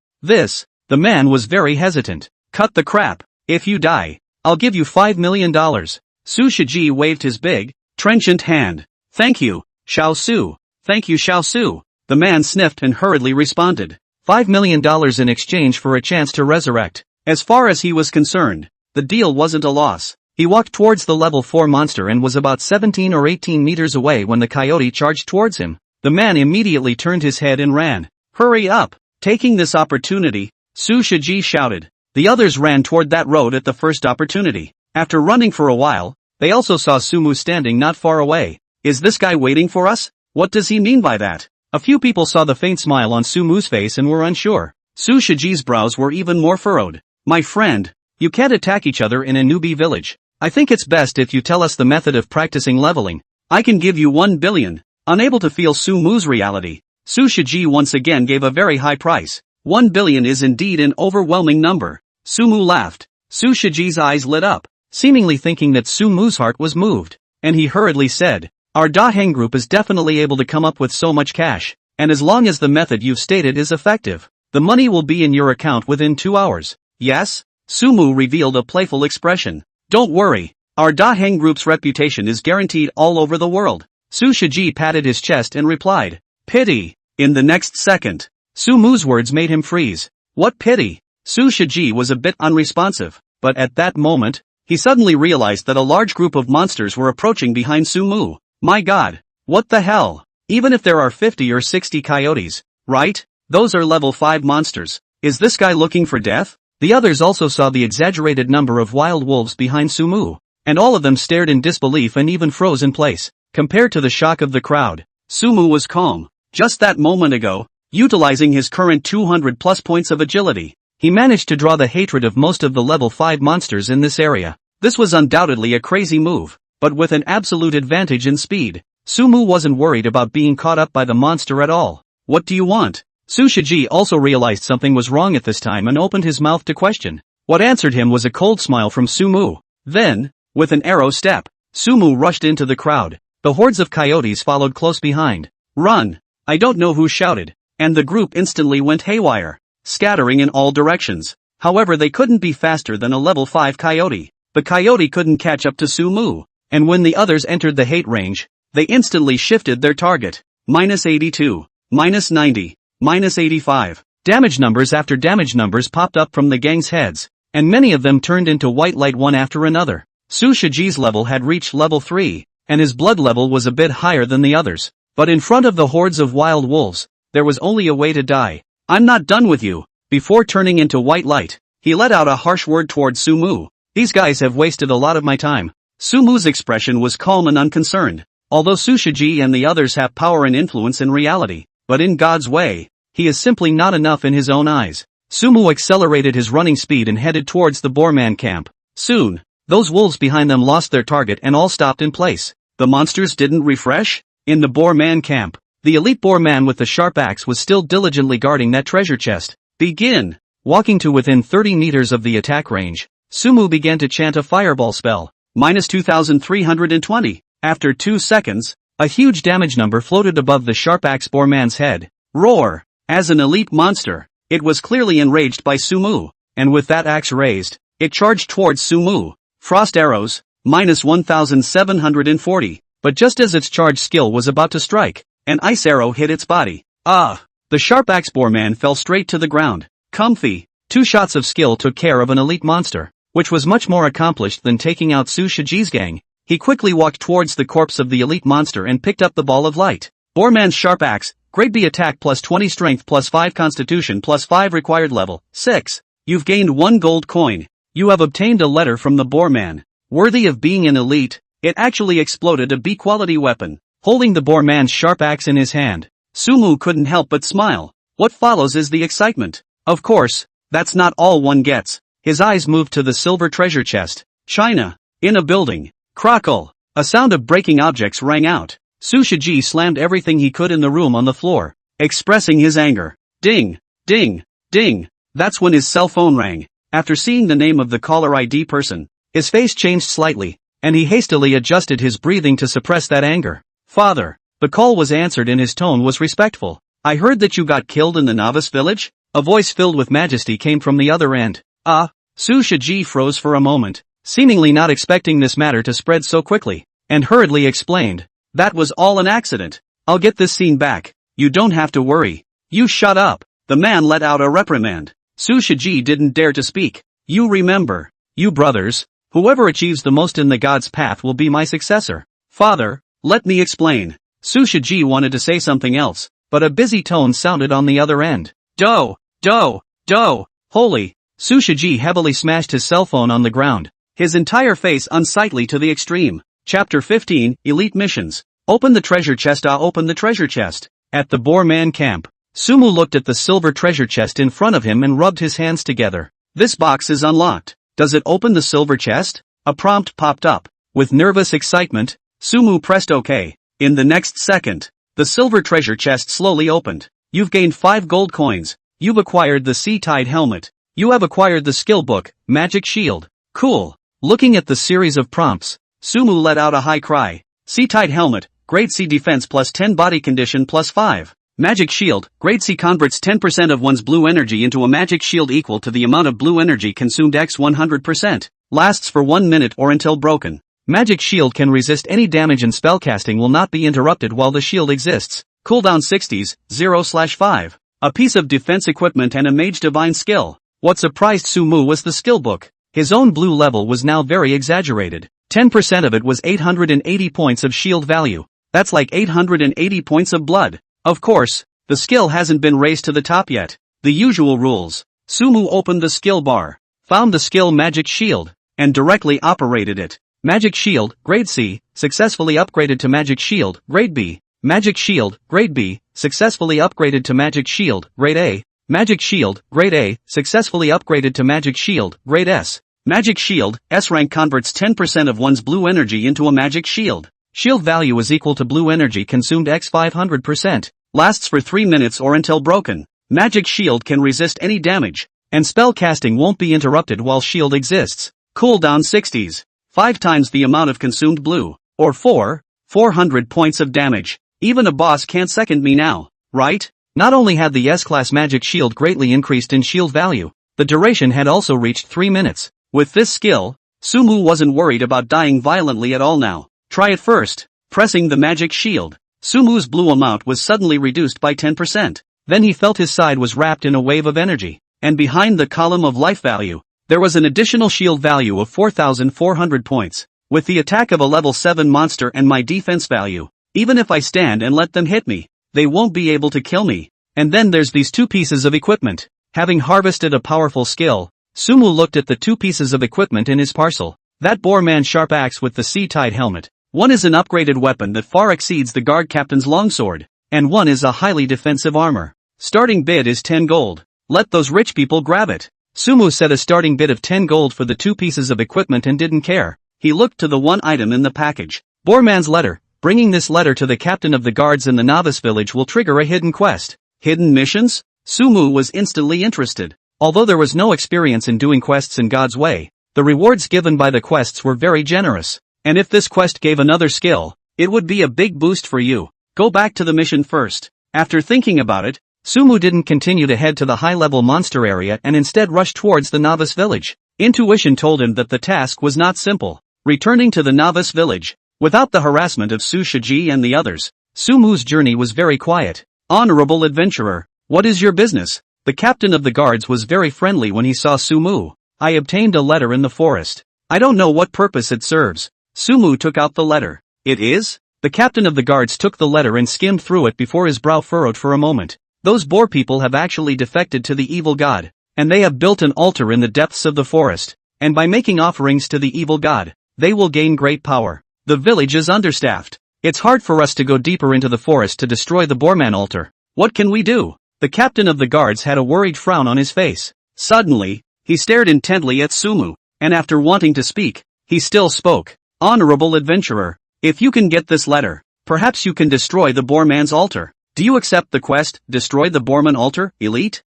the man was very hesitant. Cut the crap. If you die, I'll give you $5 million. Su Shiji waved his big, trenchant hand. Thank you, Xiao Su. Thank you, Xiao Su. The man sniffed and hurriedly responded. $5 million in exchange for a chance to resurrect. As far as he was concerned, the deal wasn't a loss. He walked towards the level 4 monster and was about 17 or 18 meters away when the coyote charged towards him. The man immediately turned his head and ran. Hurry up! Taking this opportunity, Su Shiji shouted. The others ran toward that road at the first opportunity. After running for a while, they also saw Sumu standing not far away. Is this guy waiting for us? What does he mean by that? A few people saw the faint smile on Sumu's face and were unsure. Su Shiji's brows were even more furrowed. My friend, you can't attack each other in a newbie village. I think it's best if you tell us the method of practicing leveling. I can give you 1 billion. Unable to feel Sumu's reality, Su Shiji once again gave a very high price. 1 billion is indeed an overwhelming number. Sumu laughed. Su Shiji's eyes lit up, seemingly thinking that Sumu's heart was moved, and he hurriedly said, our Daheng group is definitely able to come up with so much cash, and as long as the method you've stated is effective, the money will be in your account within 2 hours. Yes? Sumu revealed a playful expression. Don't worry, our Daheng group's reputation is guaranteed all over the world. Su Shiji patted his chest and replied, pity. In the next second, Sumu's words made him freeze. What pity? Su Shiji was a bit unresponsive, but at that moment, he suddenly realized that a large group of monsters were approaching behind Sumu. My god, what the hell? Even if there are 50 or 60 coyotes, right? Those are level 5 monsters. Is this guy looking for death? The others also saw the exaggerated number of wild wolves behind Sumu, and all of them stared in disbelief and even froze in place. Compared to the shock of the crowd, Sumu was calm. Just that moment ago, utilizing his current 200 plus points of agility, he managed to draw the hatred of most of the level 5 monsters in this area. This was undoubtedly a crazy move, but with an absolute advantage in speed, Sumu wasn't worried about being caught up by the monster at all. What do you want? Su Shiji also realized something was wrong at this time and opened his mouth to question. What answered him was a cold smile from Sumu. Then, with an arrow step, Sumu rushed into the crowd. The hordes of coyotes followed close behind. Run! I don't know who shouted, and the group instantly went haywire, scattering in all directions. However, they couldn't be faster than a level 5 coyote. The coyote couldn't catch up to Sumu, and when the others entered the hate range, they instantly shifted their target. -82, -90, -85. Damage numbers after damage numbers popped up from the gang's heads, and many of them turned into white light one after another. Su Shiji's level had reached level 3, and his blood level was a bit higher than the others. But in front of the hordes of wild wolves, there was only a way to die. I'm not done with you. Before turning into white light, he let out a harsh word towards Sumu. These guys have wasted a lot of my time. Sumu's expression was calm and unconcerned. Although Su Shiji and the others have power and influence in reality, but in God's way, he is simply not enough in his own eyes. Sumu accelerated his running speed and headed towards the Boorman camp. Soon, those wolves behind them lost their target and all stopped in place. The monsters didn't refresh? In the Boorman camp, the elite Boorman with the sharp axe was still diligently guarding that treasure chest. Begin! Walking to within 30 meters of the attack range, Sumu began to chant a fireball spell. -2320. After 2 seconds, a huge damage number floated above the sharp axe Boorman's head. Roar! As an elite monster, it was clearly enraged by Sumu, and with that axe raised, it charged towards Sumu. Frost arrows, -1740, but just as its charge skill was about to strike, an ice arrow hit its body. Ah! The sharp axe Boorman fell straight to the ground. Comfy. 2 shots of skill took care of an elite monster, which was much more accomplished than taking out Su Shiji's gang. He quickly walked towards the corpse of the elite monster and picked up the ball of light. Boorman's sharp axe, grade B attack plus 20 strength plus 5 constitution plus 5 required level 6. You've gained 1 gold coin. You have obtained a letter from the Boorman. Worthy of being an elite, it actually exploded a B-quality weapon. Holding the Boorman's sharp axe in his hand, Sumu couldn't help but smile. What follows is the excitement. Of course, that's not all one gets. His eyes moved to the silver treasure chest. China. In a building. Crackle. A sound of breaking objects rang out. Su Shiji slammed everything he could in the room on the floor, expressing his anger. Ding, ding, ding. That's when his cell phone rang. After seeing the name of the caller ID person, his face changed slightly, and he hastily adjusted his breathing to suppress that anger. Father. The call was answered and his tone was respectful. I heard that you got killed in the novice village? A voice filled with majesty came from the other end. Su Shiji froze for a moment, seemingly not expecting this matter to spread so quickly, and hurriedly explained. That was all an accident. I'll get this scene back. You don't have to worry. You shut up. The man let out a reprimand. Su Shiji didn't dare to speak. You remember. You brothers. Whoever achieves the most in the god's path will be my successor. Father, let me explain. Su Shiji wanted to say something else, but a busy tone sounded on the other end. Do. Holy. Su Shiji heavily smashed his cell phone on the ground, his entire face unsightly to the extreme. Chapter 15, Elite Missions. Open the treasure chest. Open the treasure chest. At the Boar Man camp, Sumu looked at the silver treasure chest in front of him and rubbed his hands together. This box is unlocked. Does it open the silver chest? A prompt popped up. With nervous excitement, Sumu pressed OK. In the next second, the silver treasure chest slowly opened. You've gained 5 gold coins. You've acquired the sea-tide helmet. You have acquired the skill book, Magic Shield. Cool. Looking at the series of prompts, Sumu let out a high cry. Sea-tide helmet, grade C defense plus 10 body condition plus 5. Magic Shield, grade C converts 10% of one's blue energy into a magic shield equal to the amount of blue energy consumed x 100%. Lasts for 1 minute or until broken. Magic Shield can resist any damage and spellcasting will not be interrupted while the shield exists. Cooldown 60s, 0/5. A piece of defense equipment and a mage divine skill. What surprised Sumu was the skill book. His own blue level was now very exaggerated. 10% of it was 880 points of shield value. That's like 880 points of blood. Of course, the skill hasn't been raised to the top yet. The usual rules. Sumu opened the skill bar, found the skill Magic Shield, and directly operated it. Magic Shield, grade C, successfully upgraded to Magic Shield, grade B. Magic Shield, grade B, successfully upgraded to Magic Shield, grade A. Magic Shield, grade A, successfully upgraded to Magic Shield, grade S. Magic Shield, S rank converts 10% of one's blue energy into a magic shield. Shield value is equal to blue energy consumed x 500%. Lasts for 3 minutes or until broken. Magic Shield can resist any damage, and spell casting won't be interrupted while shield exists. Cooldown 60s. 5 times the amount of consumed blue, or 400 points of damage. Even a boss can't second me now, right? Not only had the S-class Magic Shield greatly increased in shield value, the duration had also reached 3 minutes. With this skill, Sumu wasn't worried about dying violently at all now. Try it first. Pressing the Magic Shield, Sumu's blue amount was suddenly reduced by 10%. Then he felt his side was wrapped in a wave of energy, and behind the column of life value, there was an additional shield value of 4,400 points. With the attack of a level 7 monster and my defense value, even if I stand and let them hit me, they won't be able to kill me. And then there's these 2 pieces of equipment. Having harvested a powerful skill, Sumu looked at the 2 pieces of equipment in his parcel. That Boar Man sharp axe with the sea-tide helmet. One is an upgraded weapon that far exceeds the guard captain's longsword, and one is a highly defensive armor. Starting bid is 10 gold. Let those rich people grab it. Sumu set a starting bid of 10 gold for the 2 pieces of equipment and didn't care. He looked to the one item in the package. Boar Man's letter. Bringing this letter to the captain of the guards in the novice village will trigger a hidden quest. Hidden missions? Sumu was instantly interested. Although there was no experience in doing quests in God's way, the rewards given by the quests were very generous. And if this quest gave another skill, it would be a big boost for you. Go back to the mission first. After thinking about it, Sumu didn't continue to head to the high-level monster area and instead rushed towards the novice village. Intuition told him that the task was not simple. Returning to the novice village, without the harassment of Su Shiji and the others, Sumu's journey was very quiet. Honorable adventurer, what is your business? The captain of the guards was very friendly when he saw Sumu. I obtained a letter in the forest. I don't know what purpose it serves. Sumu took out the letter. It is? The captain of the guards took the letter and skimmed through it before his brow furrowed for a moment. Those boar people have actually defected to the evil god, and they have built an altar in the depths of the forest, and by making offerings to the evil god, they will gain great power. The village is understaffed. It's hard for us to go deeper into the forest to destroy the Boarman altar. What can we do? The captain of the guards had a worried frown on his face. Suddenly, he stared intently at Sumu, and after wanting to speak, he still spoke. Honorable adventurer, if you can get this letter, perhaps you can destroy the Boarman's altar. Do you accept the quest, destroy the Boarman altar, elite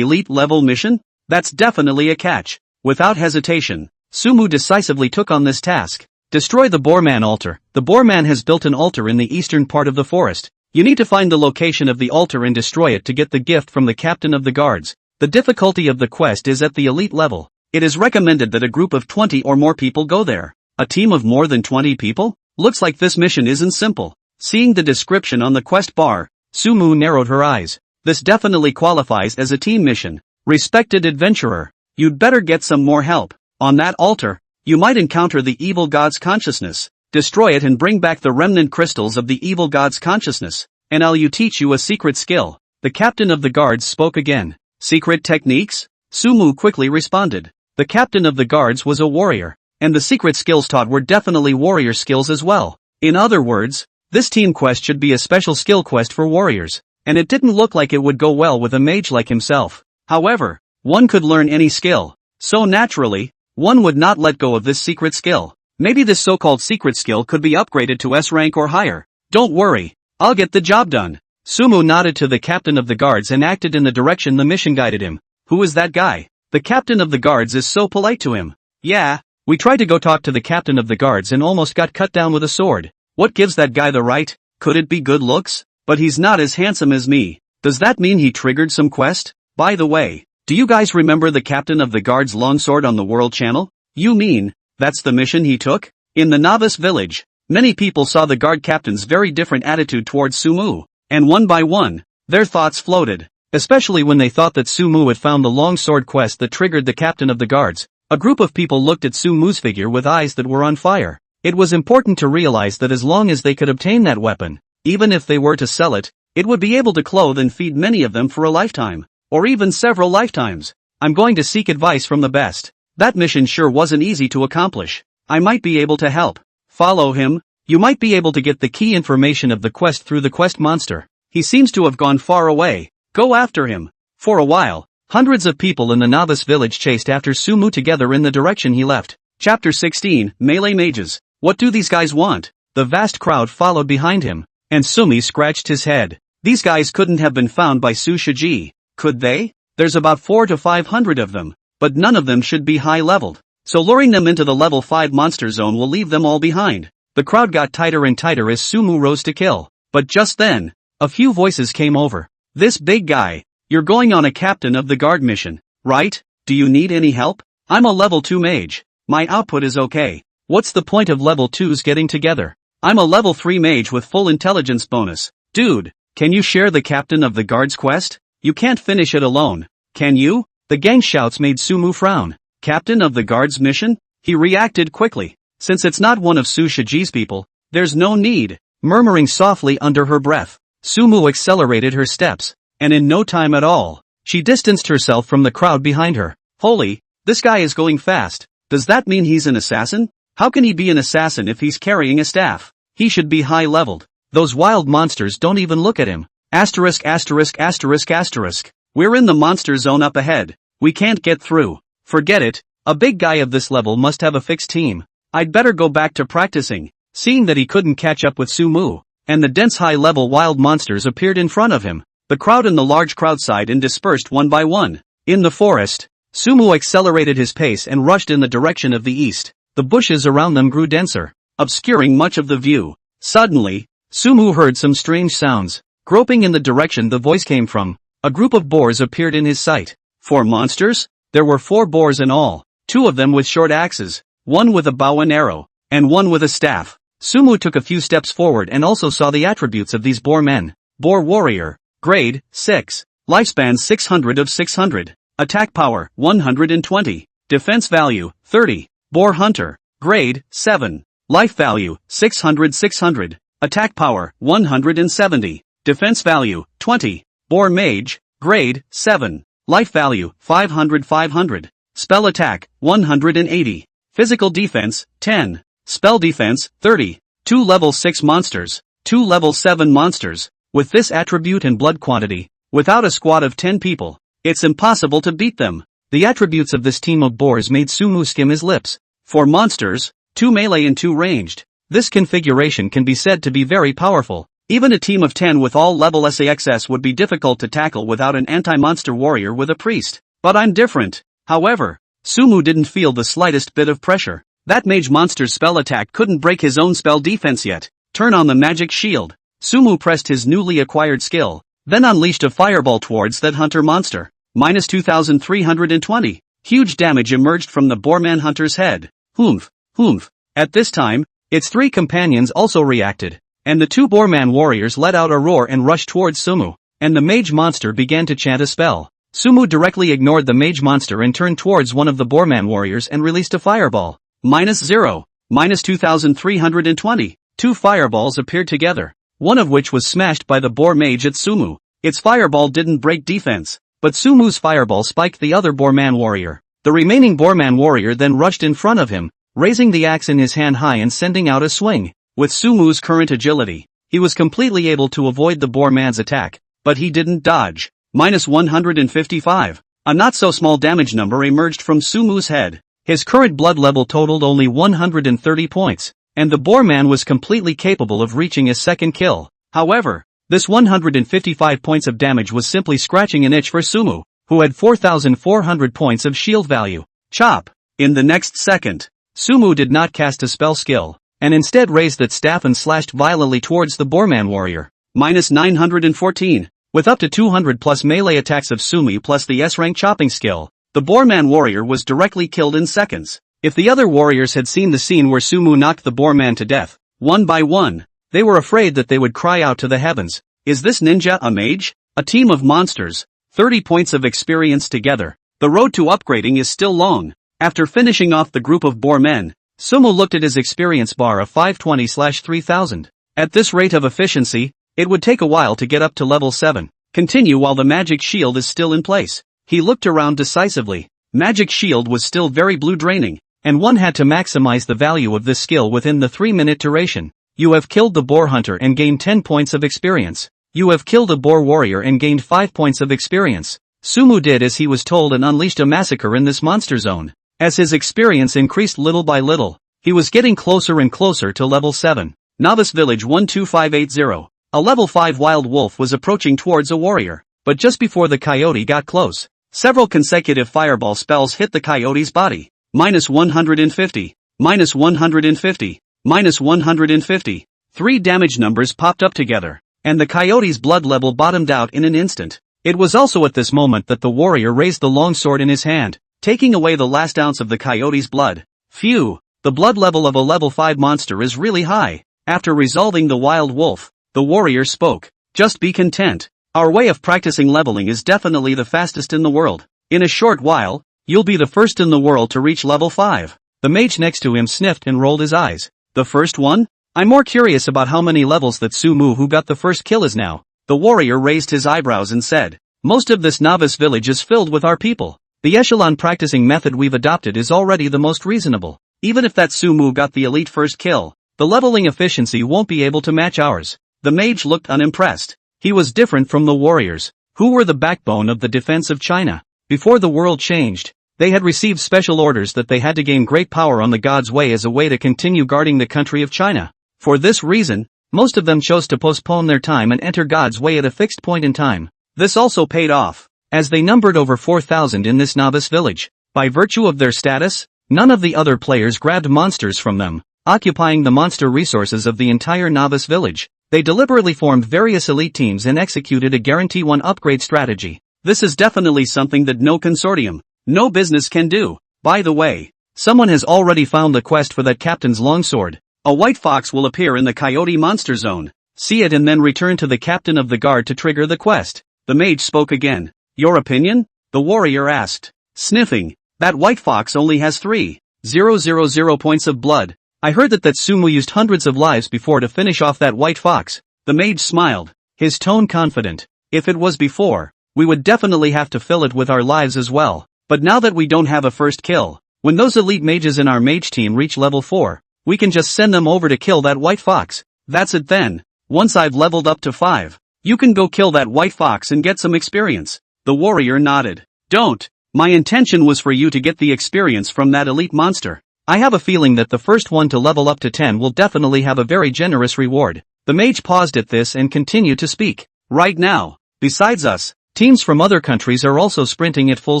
level mission? That's definitely a catch. Without hesitation, Sumu decisively took on this task. Destroy the Boarman altar. The Boarman has built an altar in the eastern part of the forest. You need to find the location of the altar and destroy it to get the gift from the captain of the guards. The difficulty of the quest is at the elite level. It is recommended that a group of 20 or more people go there. A team of more than 20 people? Looks like this mission isn't simple. Seeing the description on the quest bar, Sumu narrowed her eyes. This definitely qualifies as a team mission. Respected adventurer, you'd better get some more help. On that altar, you might encounter the evil god's consciousness. Destroy it and bring back the remnant crystals of the evil god's consciousness, and I'll teach you a secret skill. The captain of the guards spoke again. Secret techniques? Sumu quickly responded. The captain of the guards was a warrior, and the secret skills taught were definitely warrior skills as well. In other words, This team quest should be a special skill quest for warriors, and it didn't look like it would go well with a mage like himself. However, one could learn any skill, so naturally, one would not let go of this secret skill. Maybe this so-called secret skill could be upgraded to S rank or higher. Don't worry, I'll get the job done. Sumu nodded to the captain of the guards and acted in the direction the mission guided him. Who is that guy? The captain of the guards is so polite to him. Yeah, we tried to go talk to the captain of the guards and almost got cut down with a sword. What gives that guy the right? Could it be good looks? But he's not as handsome as me. Does that mean he triggered some quest? By the way, do you guys remember the captain of the guards longsword on the World Channel? You mean, that's the mission he took? In the novice village, many people saw the guard captain's very different attitude towards Sumu, and one by one, their thoughts floated. Especially when they thought that Sumu had found the longsword quest that triggered the captain of the guards. A group of people looked at Sumu's figure with eyes that were on fire. It was important to realize that as long as they could obtain that weapon, even if they were to sell it, it would be able to clothe and feed many of them for a lifetime, or even several lifetimes. I'm going to seek advice from the best. That mission sure wasn't easy to accomplish. I might be able to help. Follow him. You might be able to get the key information of the quest through the quest monster. He seems to have gone far away. Go after him. For a while, hundreds of people in the novice village chased after Sumu together in the direction he left. Chapter 16, Melee Mages. What do these guys want? The vast crowd followed behind him, and Sumi scratched his head. These guys couldn't have been found by Su Shiji, could they? There's about 400 to 500 of them, but none of them should be high-leveled, so luring them into the level 5 monster zone will leave them all behind. The crowd got tighter and tighter as Sumu rose to kill, but just then, a few voices came over. This big guy, you're going on a captain of the guard mission, right? Do you need any help? I'm a level 2 mage. My output is okay. What's the point of level 2s getting together? I'm a level 3 mage with full intelligence bonus. Dude, can you share the captain of the guard's quest? You can't finish it alone, can you? The gang shouts made Sumu frown. Captain of the guard's mission? He reacted quickly. Since it's not one of Su Shiji's people, there's no need. Murmuring softly under her breath, Sumu accelerated her steps, and in no time at all, she distanced herself from the crowd behind her. Holy, this guy is going fast. Does that mean he's an assassin? How can he be an assassin if he's carrying a staff? He should be high-leveled. Those wild monsters don't even look at him. Asterisk asterisk asterisk asterisk. We're in the monster zone up ahead. We can't get through. Forget it. A big guy of this level must have a fixed team. I'd better go back to practicing. Seeing that he couldn't catch up with Sumu, and the dense high-level wild monsters appeared in front of him, the crowd and the large crowd sighed and dispersed one by one. In the forest, Sumu accelerated his pace and rushed in the direction of the east. The bushes around them grew denser, obscuring much of the view. Suddenly, Sumu heard some strange sounds. Groping in the direction the voice came from, a group of boars appeared in his sight. 4 monsters? There were 4 boars in all, 2 of them with short axes, one with a bow and arrow, and one with a staff. Sumu took a few steps forward and also saw the attributes of these boar men. Boar warrior, grade 6, lifespan 600 of 600, attack power 120, defense value 30. Boar hunter, grade 7, life value 600, attack power 170, defense value 20. Boar mage, grade 7, life value 500, spell attack 180, physical defense 10. Spell defense, 30. 2 level 6 monsters, 2 level 7 monsters. With this attribute and blood quantity, without a squad of 10 people, it's impossible to beat them. The attributes of this team of boars made Sumu skim his lips. 4 monsters, 2 melee and 2 ranged. This configuration can be said to be very powerful. Even a team of 10 with all level SAXS would be difficult to tackle without an anti-monster warrior with a priest. But I'm different. However, Sumu didn't feel the slightest bit of pressure. That mage monster's spell attack couldn't break his own spell defense yet. Turn on the magic shield. Sumu pressed his newly acquired skill, then unleashed a fireball towards that hunter monster. Minus 2320. Huge damage emerged from the boarman hunter's head. Humph, humph. At this time, its 3 companions also reacted, and the 2 boarman warriors let out a roar and rushed towards Sumu, and the mage monster began to chant a spell. Sumu directly ignored the mage monster and turned towards one of the boarman warriors and released a fireball. Minus 0. Minus 2320. 2 fireballs appeared together, one of which was smashed by the boar mage at Sumu. Its fireball didn't break defense, but Sumu's fireball spiked the other boarman warrior. The remaining boarman warrior then rushed in front of him, raising the axe in his hand high and sending out a swing. With Sumu's current agility, He was completely able to avoid the boar man's attack, but he didn't dodge. -155. A not-so-small damage number emerged from Sumu's head. His current blood level totaled only 130 points, and the boar man was completely capable of reaching his second kill. However, this 155 points of damage was simply scratching an itch for Sumu, who had 4,400 points of shield value. Chop! In the next second, Sumu did not cast a spell skill, and instead raised that staff and slashed violently towards the boarman warrior. -914. With up to 200 plus melee attacks of Sumi plus the S-rank chopping skill, the boarman warrior was directly killed in seconds. If the other warriors had seen the scene where Sumu knocked the boarman to death, one by one, they were afraid that they would cry out to the heavens, "Is this ninja a mage? A team of monsters." 30 points of experience together. The road to upgrading is still long. After finishing off the group of boar men, Sumu looked at his experience bar of 520/3000. At this rate of efficiency, it would take a while to get up to level 7. Continue while the magic shield is still in place. He looked around decisively. Magic shield was still very blue draining, and one had to maximize the value of this skill within the 3-minute duration. You have killed the boar hunter and gained 10 points of experience. You have killed a boar warrior and gained 5 points of experience. Sumu did as he was told and unleashed a massacre in this monster zone. As his experience increased little by little, he was getting closer and closer to level 7. Novice Village 12580. A level 5 wild wolf was approaching towards a warrior, but just before the coyote got close, several consecutive fireball spells hit the coyote's body. -150, -150, -150. 3 damage numbers popped up together, and the coyote's blood level bottomed out in an instant. It was also at this moment that the warrior raised the longsword in his hand, taking away the last ounce of the coyote's blood. Phew, the blood level of a level 5 monster is really high. After resolving the wild wolf, the warrior spoke. Just be content. Our way of practicing leveling is definitely the fastest in the world. In a short while, you'll be the first in the world to reach level 5. The mage next to him sniffed and rolled his eyes. The first one? I'm more curious about how many levels that Sumu who got the first kill is now. The warrior raised his eyebrows and said, most of this novice village is filled with our people. The echelon practicing method we've adopted is already the most reasonable. Even if that Sumu got the elite first kill, the leveling efficiency won't be able to match ours. The mage looked unimpressed. He was different from the warriors, who were the backbone of the defense of China. Before the world changed, they had received special orders that they had to gain great power on the God's way as a way to continue guarding the country of China. For this reason, most of them chose to postpone their time and enter God's way at a fixed point in time. This also paid off, as they numbered over 4,000 in this novice village. By virtue of their status, none of the other players grabbed monsters from them, occupying the monster resources of the entire novice village. They deliberately formed various elite teams and executed a guarantee 1 upgrade strategy. This is definitely something that no consortium, no business can do. By the way, someone has already found the quest for that captain's longsword. A white fox will appear in the coyote monster zone. See it and then return to the captain of the guard to trigger the quest. The mage spoke again. Your opinion? The warrior asked, sniffing. That white fox only has 3,000 points of blood. I heard that Sumu used hundreds of lives before to finish off that white fox. The mage smiled, his tone confident. If it was before, we would definitely have to fill it with our lives as well. But now that we don't have a first kill, when those elite mages in our mage team reach level 4, we can just send them over to kill that white fox. That's it then. Once I've leveled up to 5, you can go kill that white fox and get some experience. The warrior nodded. Don't. My intention was for you to get the experience from that elite monster. I have a feeling that the first one to level up to 10 will definitely have a very generous reward. The mage paused at this and continued to speak. Right now, besides us, teams from other countries are also sprinting at full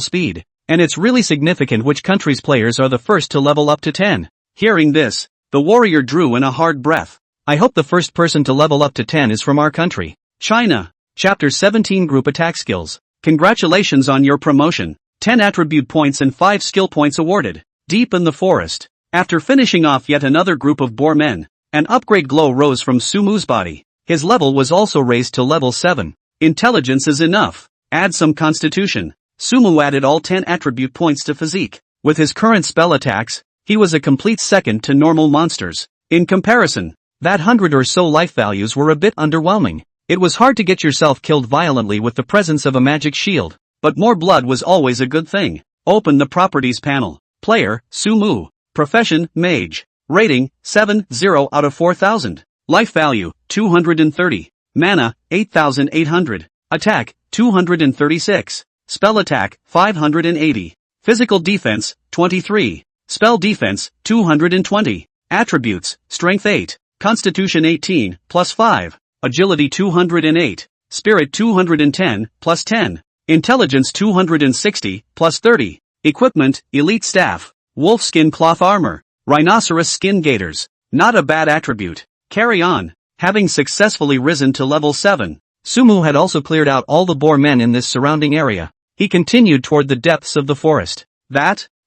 speed, and it's really significant which country's players are the first to level up to 10. Hearing this, the warrior drew in a hard breath. I hope the first person to level up to 10 is from our country. China. Chapter 17 Group Attack Skills. Congratulations on your promotion. 10 attribute points and 5 skill points awarded. Deep in the forest. After finishing off yet another group of boar men, an upgrade glow rose from Sumu's body. His level was also raised to level 7. Intelligence is enough. Add some constitution. Sumu added all 10 attribute points to physique. With his current spell attacks, he was a complete second to normal monsters. In comparison, that 100 or so life values were a bit underwhelming. It was hard to get yourself killed violently with the presence of a magic shield, but more blood was always a good thing. Open the properties panel. Player, Sumu. Profession, Mage. Rating, 7.0 out of 4,000. Life value, 230. Mana, 8,800. Attack, 236. Spell attack, 580. Physical defense, 23. Spell defense, 220. Attributes, Strength 8. Constitution 18, plus 5. Agility 208. Spirit 210, plus 10. Intelligence 260, plus 30. Equipment, Elite Staff. Wolf skin cloth armor. Rhinoceros skin gaiters. Not a bad attribute. Carry on. Having successfully risen to level 7, Sumu had also cleared out all the boar men in this surrounding area. He continued toward the depths of the forest.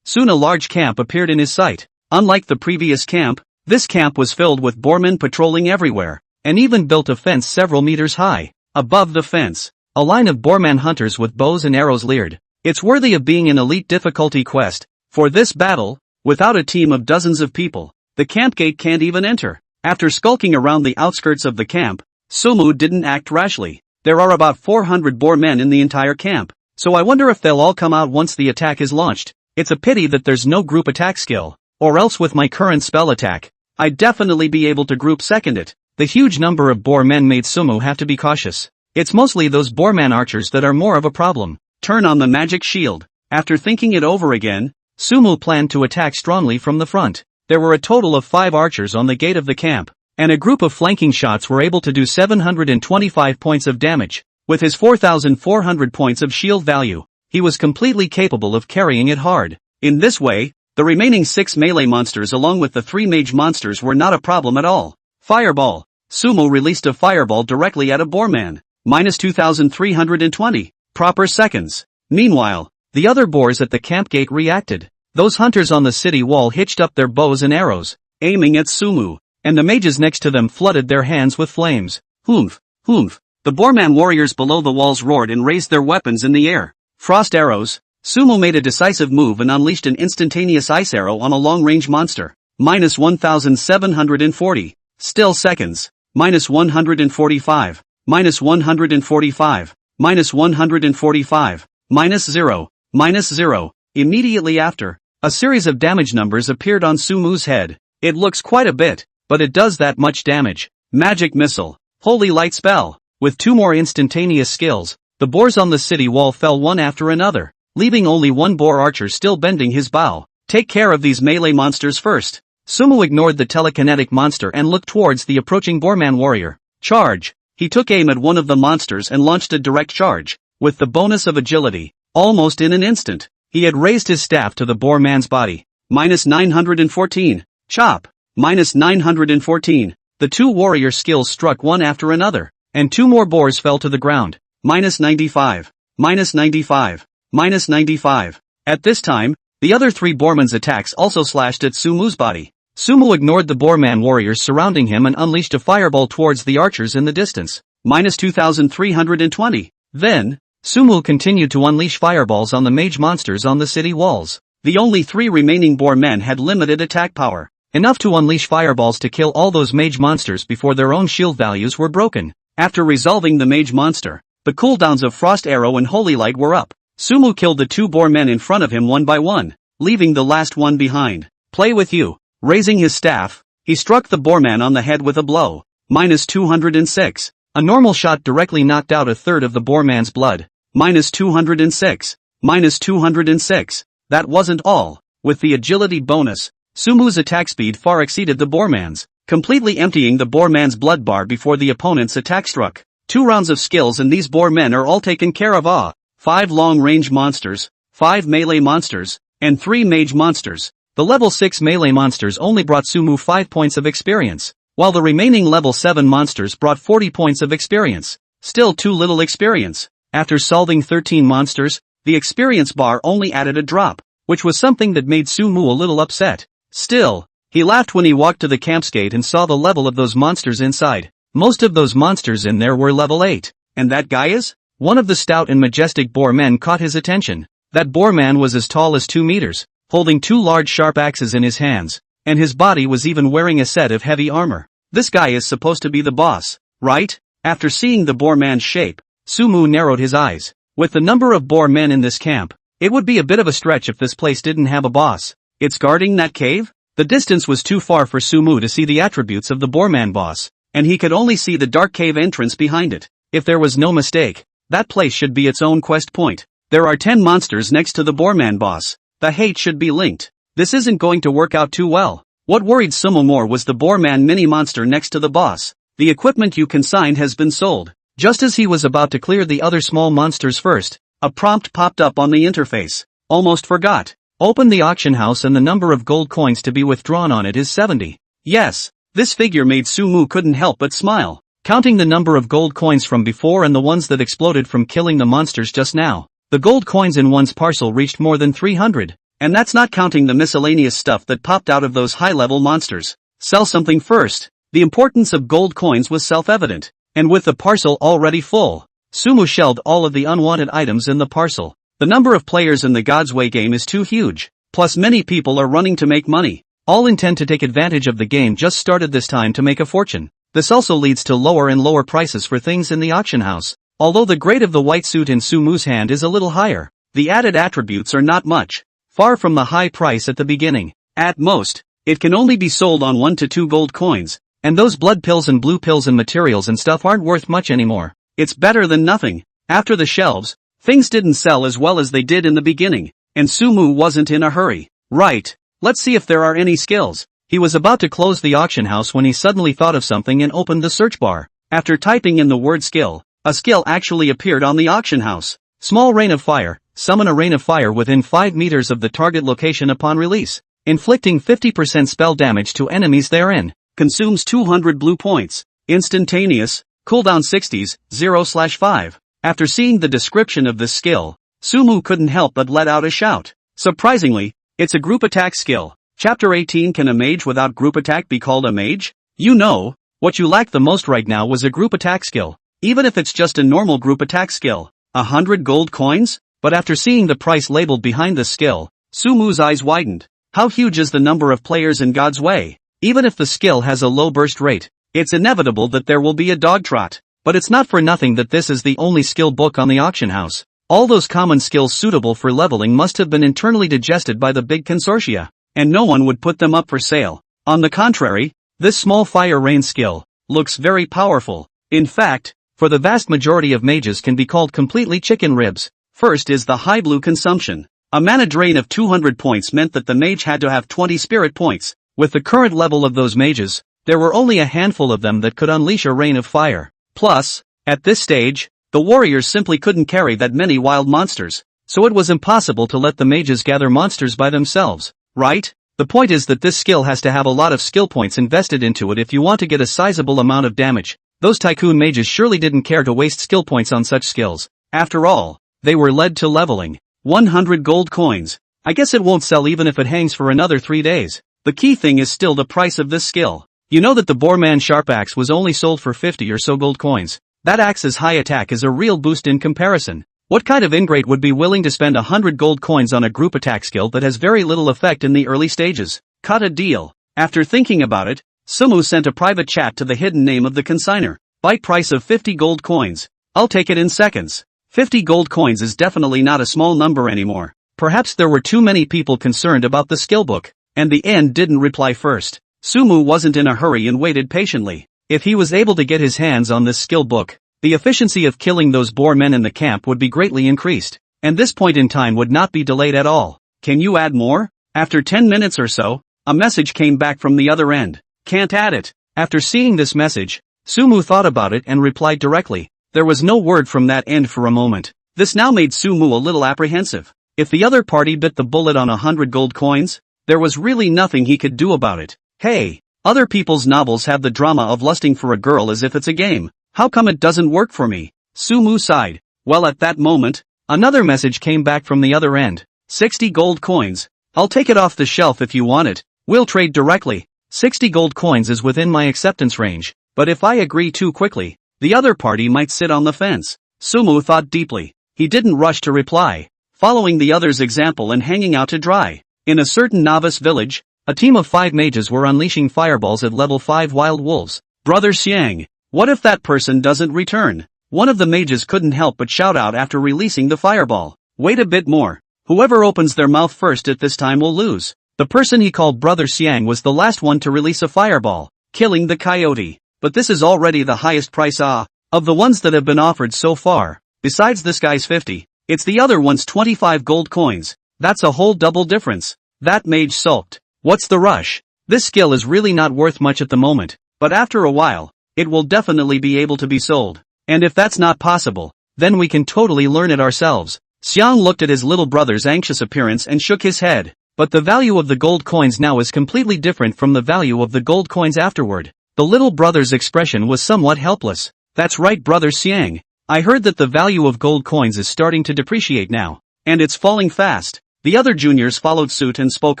Soon a large camp appeared in his sight. Unlike the previous camp, this camp was filled with boarmen patrolling everywhere, and even built a fence several meters high. Above the fence, a line of boarman hunters with bows and arrows leered. It's worthy of being an elite difficulty quest. For this battle, without a team of dozens of people, the camp gate can't even enter. After skulking around the outskirts of the camp, Sumu didn't act rashly. There are about 400 boar men in the entire camp, so I wonder if they'll all come out once the attack is launched. It's a pity that there's no group attack skill, or else with my current spell attack, I'd definitely be able to group second it. The huge number of boar men made Sumu have to be cautious. It's mostly those boarman archers that are more of a problem. Turn on the magic shield. After thinking it over again, Sumu planned to attack strongly from the front. There were a total of 5 archers on the gate of the camp, and a group of flanking shots were able to do 725 points of damage. With his 4,400 points of shield value, he was completely capable of carrying it hard. In this way, the remaining 6 melee monsters along with the 3 mage monsters were not a problem at all. Fireball. Sumu released a fireball directly at a boarman. Minus 2,320. Proper seconds. Meanwhile, the other boars at the camp gate reacted. Those hunters on the city wall hitched up their bows and arrows, aiming at Sumu, and the mages next to them flooded their hands with flames. Humph, humph. The boarman warriors below the walls roared and raised their weapons in the air. Frost arrows. Sumu made a decisive move and unleashed an instantaneous ice arrow on a long-range monster. Minus 1,740. Still seconds. Minus 145. Minus 145. Minus 145. Minus 0. Minus 0. Immediately after, a series of damage numbers appeared on Sumu's head. It looks quite a bit, but it does that much damage. Magic missile. Holy light spell. With 2 more instantaneous skills, the boars on the city wall fell one after another, leaving only one boar archer still bending his bow. Take care of these melee monsters first. Sumu ignored the telekinetic monster and looked towards the approaching boarman warrior. Charge. He took aim at one of the monsters and launched a direct charge. With the bonus of agility, almost in an instant, he had raised his staff to the boar man's body. Minus 914. Chop. Minus 914. The 2 warrior skills struck one after another, and 2 more boars fell to the ground. Minus 95. Minus 95. Minus 95. At this time, the other 3 boarmen's attacks also slashed at Sumu's body. Sumu ignored the boarman warriors surrounding him and unleashed a fireball towards the archers in the distance. Minus 2,320. Then, Sumu continued to unleash fireballs on the mage monsters on the city walls. The only 3 remaining boar men had limited attack power, enough to unleash fireballs to kill all those mage monsters before their own shield values were broken. After resolving the mage monster, the cooldowns of Frost Arrow and Holy Light were up. Sumu killed the 2 boar men in front of him one by one, leaving the last one behind. Play with you. Raising his staff, he struck the boarman on the head with a blow. Minus 206. A normal shot directly knocked out a third of the boarman's blood. Minus 206. Minus 206. That wasn't all. With the agility bonus, Sumu's attack speed far exceeded the boarman's, completely emptying the boarman's blood bar before the opponent's attack struck. 2 rounds of skills and these boar men are all taken care of. 5 long-range monsters, 5 melee monsters, and 3 mage monsters. The level 6 melee monsters only brought Sumu 5 points of experience, while the remaining level 7 monsters brought 40 points of experience. Still too little experience. After solving 13 monsters, the experience bar only added a drop, which was something that made Sumu a little upset. Still, he laughed when he walked to the camp's gate and saw the level of those monsters inside. Most of those monsters in there were level 8. And that guy is? One of the stout and majestic boar men caught his attention. That boar man was as tall as 2 meters. Holding 2 large sharp axes in his hands, and his body was even wearing a set of heavy armor. This guy is supposed to be the boss, right? After seeing the boar man's shape, Sumu narrowed his eyes. With the number of boar men in this camp, it would be a bit of a stretch if this place didn't have a boss. It's guarding that cave? The distance was too far for Sumu to see the attributes of the boarman boss, and he could only see the dark cave entrance behind it. If there was no mistake, that place should be its own quest point. There are 10 monsters next to the Boarman boss. The hate should be linked. This isn't going to work out too well. What worried Sumo more was the Boarman mini-monster next to the boss. The equipment you consigned has been sold. Just as he was about to clear the other small monsters first, a prompt popped up on the interface. Almost forgot. Open the auction house and the number of gold coins to be withdrawn on it is 70. Yes, this figure made Sumu couldn't help but smile. Counting the number of gold coins from before and the ones that exploded from killing the monsters just now, the gold coins in one's parcel reached more than 300. And that's not counting the miscellaneous stuff that popped out of those high-level monsters. Sell something first. The importance of gold coins was self-evident. And with the parcel already full, Sumu shelved all of the unwanted items in the parcel. The number of players in the God's Way game is too huge. Plus many people are running to make money. All intend to take advantage of the game just started this time to make a fortune. This also leads to lower and lower prices for things in the auction house. Although the grade of the white suit in Sumu's hand is a little higher, the added attributes are not much. Far from the high price at the beginning. At most, it can only be sold on 1 to 2 gold coins. And those blood pills and blue pills and materials and stuff aren't worth much anymore. It's better than nothing. After the shelves, things didn't sell as well as they did in the beginning, and Sumu wasn't in a hurry. Right, let's see if there are any skills. He was about to close the auction house when he suddenly thought of something and opened the search bar. After typing in the word skill, a skill actually appeared on the auction house. Small rain of fire, summon a rain of fire within 5 meters of the target location upon release, inflicting 50% spell damage to enemies therein. Consumes 200 blue points. Instantaneous, cooldown 60s, 0/5. After seeing the description of this skill, Sumu couldn't help but let out a shout. Surprisingly, it's a group attack skill. Chapter 18. Can a mage without group attack be called a mage? You know, what you lacked the most right now was a group attack skill. Even if it's just a normal group attack skill. 100 gold coins? But after seeing the price labeled behind the skill, Sumu's eyes widened. How huge is the number of players in God's Way? Even if the skill has a low burst rate, it's inevitable that there will be a dog trot. But it's not for nothing that this is the only skill book on the auction house. All those common skills suitable for leveling must have been internally digested by the big consortia, and no one would put them up for sale. On the contrary, this small fire rain skill looks very powerful. In fact, for the vast majority of mages can be called completely chicken ribs. First is the high blue consumption. A mana drain of 200 points meant that the mage had to have 20 spirit points. With the current level of those mages, there were only a handful of them that could unleash a rain of fire. Plus, at this stage, the warriors simply couldn't carry that many wild monsters, so it was impossible to let the mages gather monsters by themselves, right? The point is that this skill has to have a lot of skill points invested into it if you want to get a sizable amount of damage. Those tycoon mages surely didn't care to waste skill points on such skills. After all, they were led to leveling. 100 gold coins. I guess it won't sell even if it hangs for another 3 days. The key thing is still the price of this skill. You know that the Boarman Sharp Axe was only sold for 50 or so gold coins. That axe's high attack is a real boost in comparison. What kind of ingrate would be willing to spend 100 gold coins on a group attack skill that has very little effect in the early stages? Cut a deal. After thinking about it, Sumu sent a private chat to the hidden name of the consignor. Buy price of 50 gold coins. I'll take it in seconds. 50 gold coins is definitely not a small number anymore. Perhaps there were too many people concerned about the skill book, and the end didn't reply first. Sumu wasn't in a hurry and waited patiently. If he was able to get his hands on this skill book, the efficiency of killing those boar men in the camp would be greatly increased, and this point in time would not be delayed at all. Can you add more? After 10 minutes or so, a message came back from the other end. Can't add it. After seeing this message, Sumu thought about it and replied directly. There was no word from that end for a moment. This now made Sumu a little apprehensive. If the other party bit the bullet on 100 gold coins, there was really nothing he could do about it. Hey, other people's novels have the drama of lusting for a girl as if it's a game. How come it doesn't work for me? Sumu sighed. Well, at that moment, another message came back from the other end. 60 gold coins. I'll take it off the shelf if you want it. We'll trade directly. 60 gold coins is within my acceptance range, but if I agree too quickly, the other party might sit on the fence. Sumu thought deeply. He didn't rush to reply, following the other's example and hanging out to dry. In a certain novice village, a team of 5 mages were unleashing fireballs at level 5 wild wolves. Brother Xiang, what if that person doesn't return? One of the mages couldn't help but shout out after releasing the fireball. Wait a bit more. Whoever opens their mouth first at this time will lose. The person he called Brother Xiang was the last one to release a fireball, killing the coyote. but this is already the highest price of the ones that have been offered so far. Besides this guy's 50, it's the other one's 25 gold coins. That's a whole double difference. That mage sulked. What's the rush? This skill is really not worth much at the moment, but after a while, it will definitely be able to be sold. And if that's not possible, then we can totally learn it ourselves. Xiang looked at his little brother's anxious appearance and shook his head. But the value of the gold coins now is completely different from the value of the gold coins afterward. The little brother's expression was somewhat helpless. That's right, brother Xiang. I heard that the value of gold coins is starting to depreciate now. And it's falling fast. The other juniors followed suit and spoke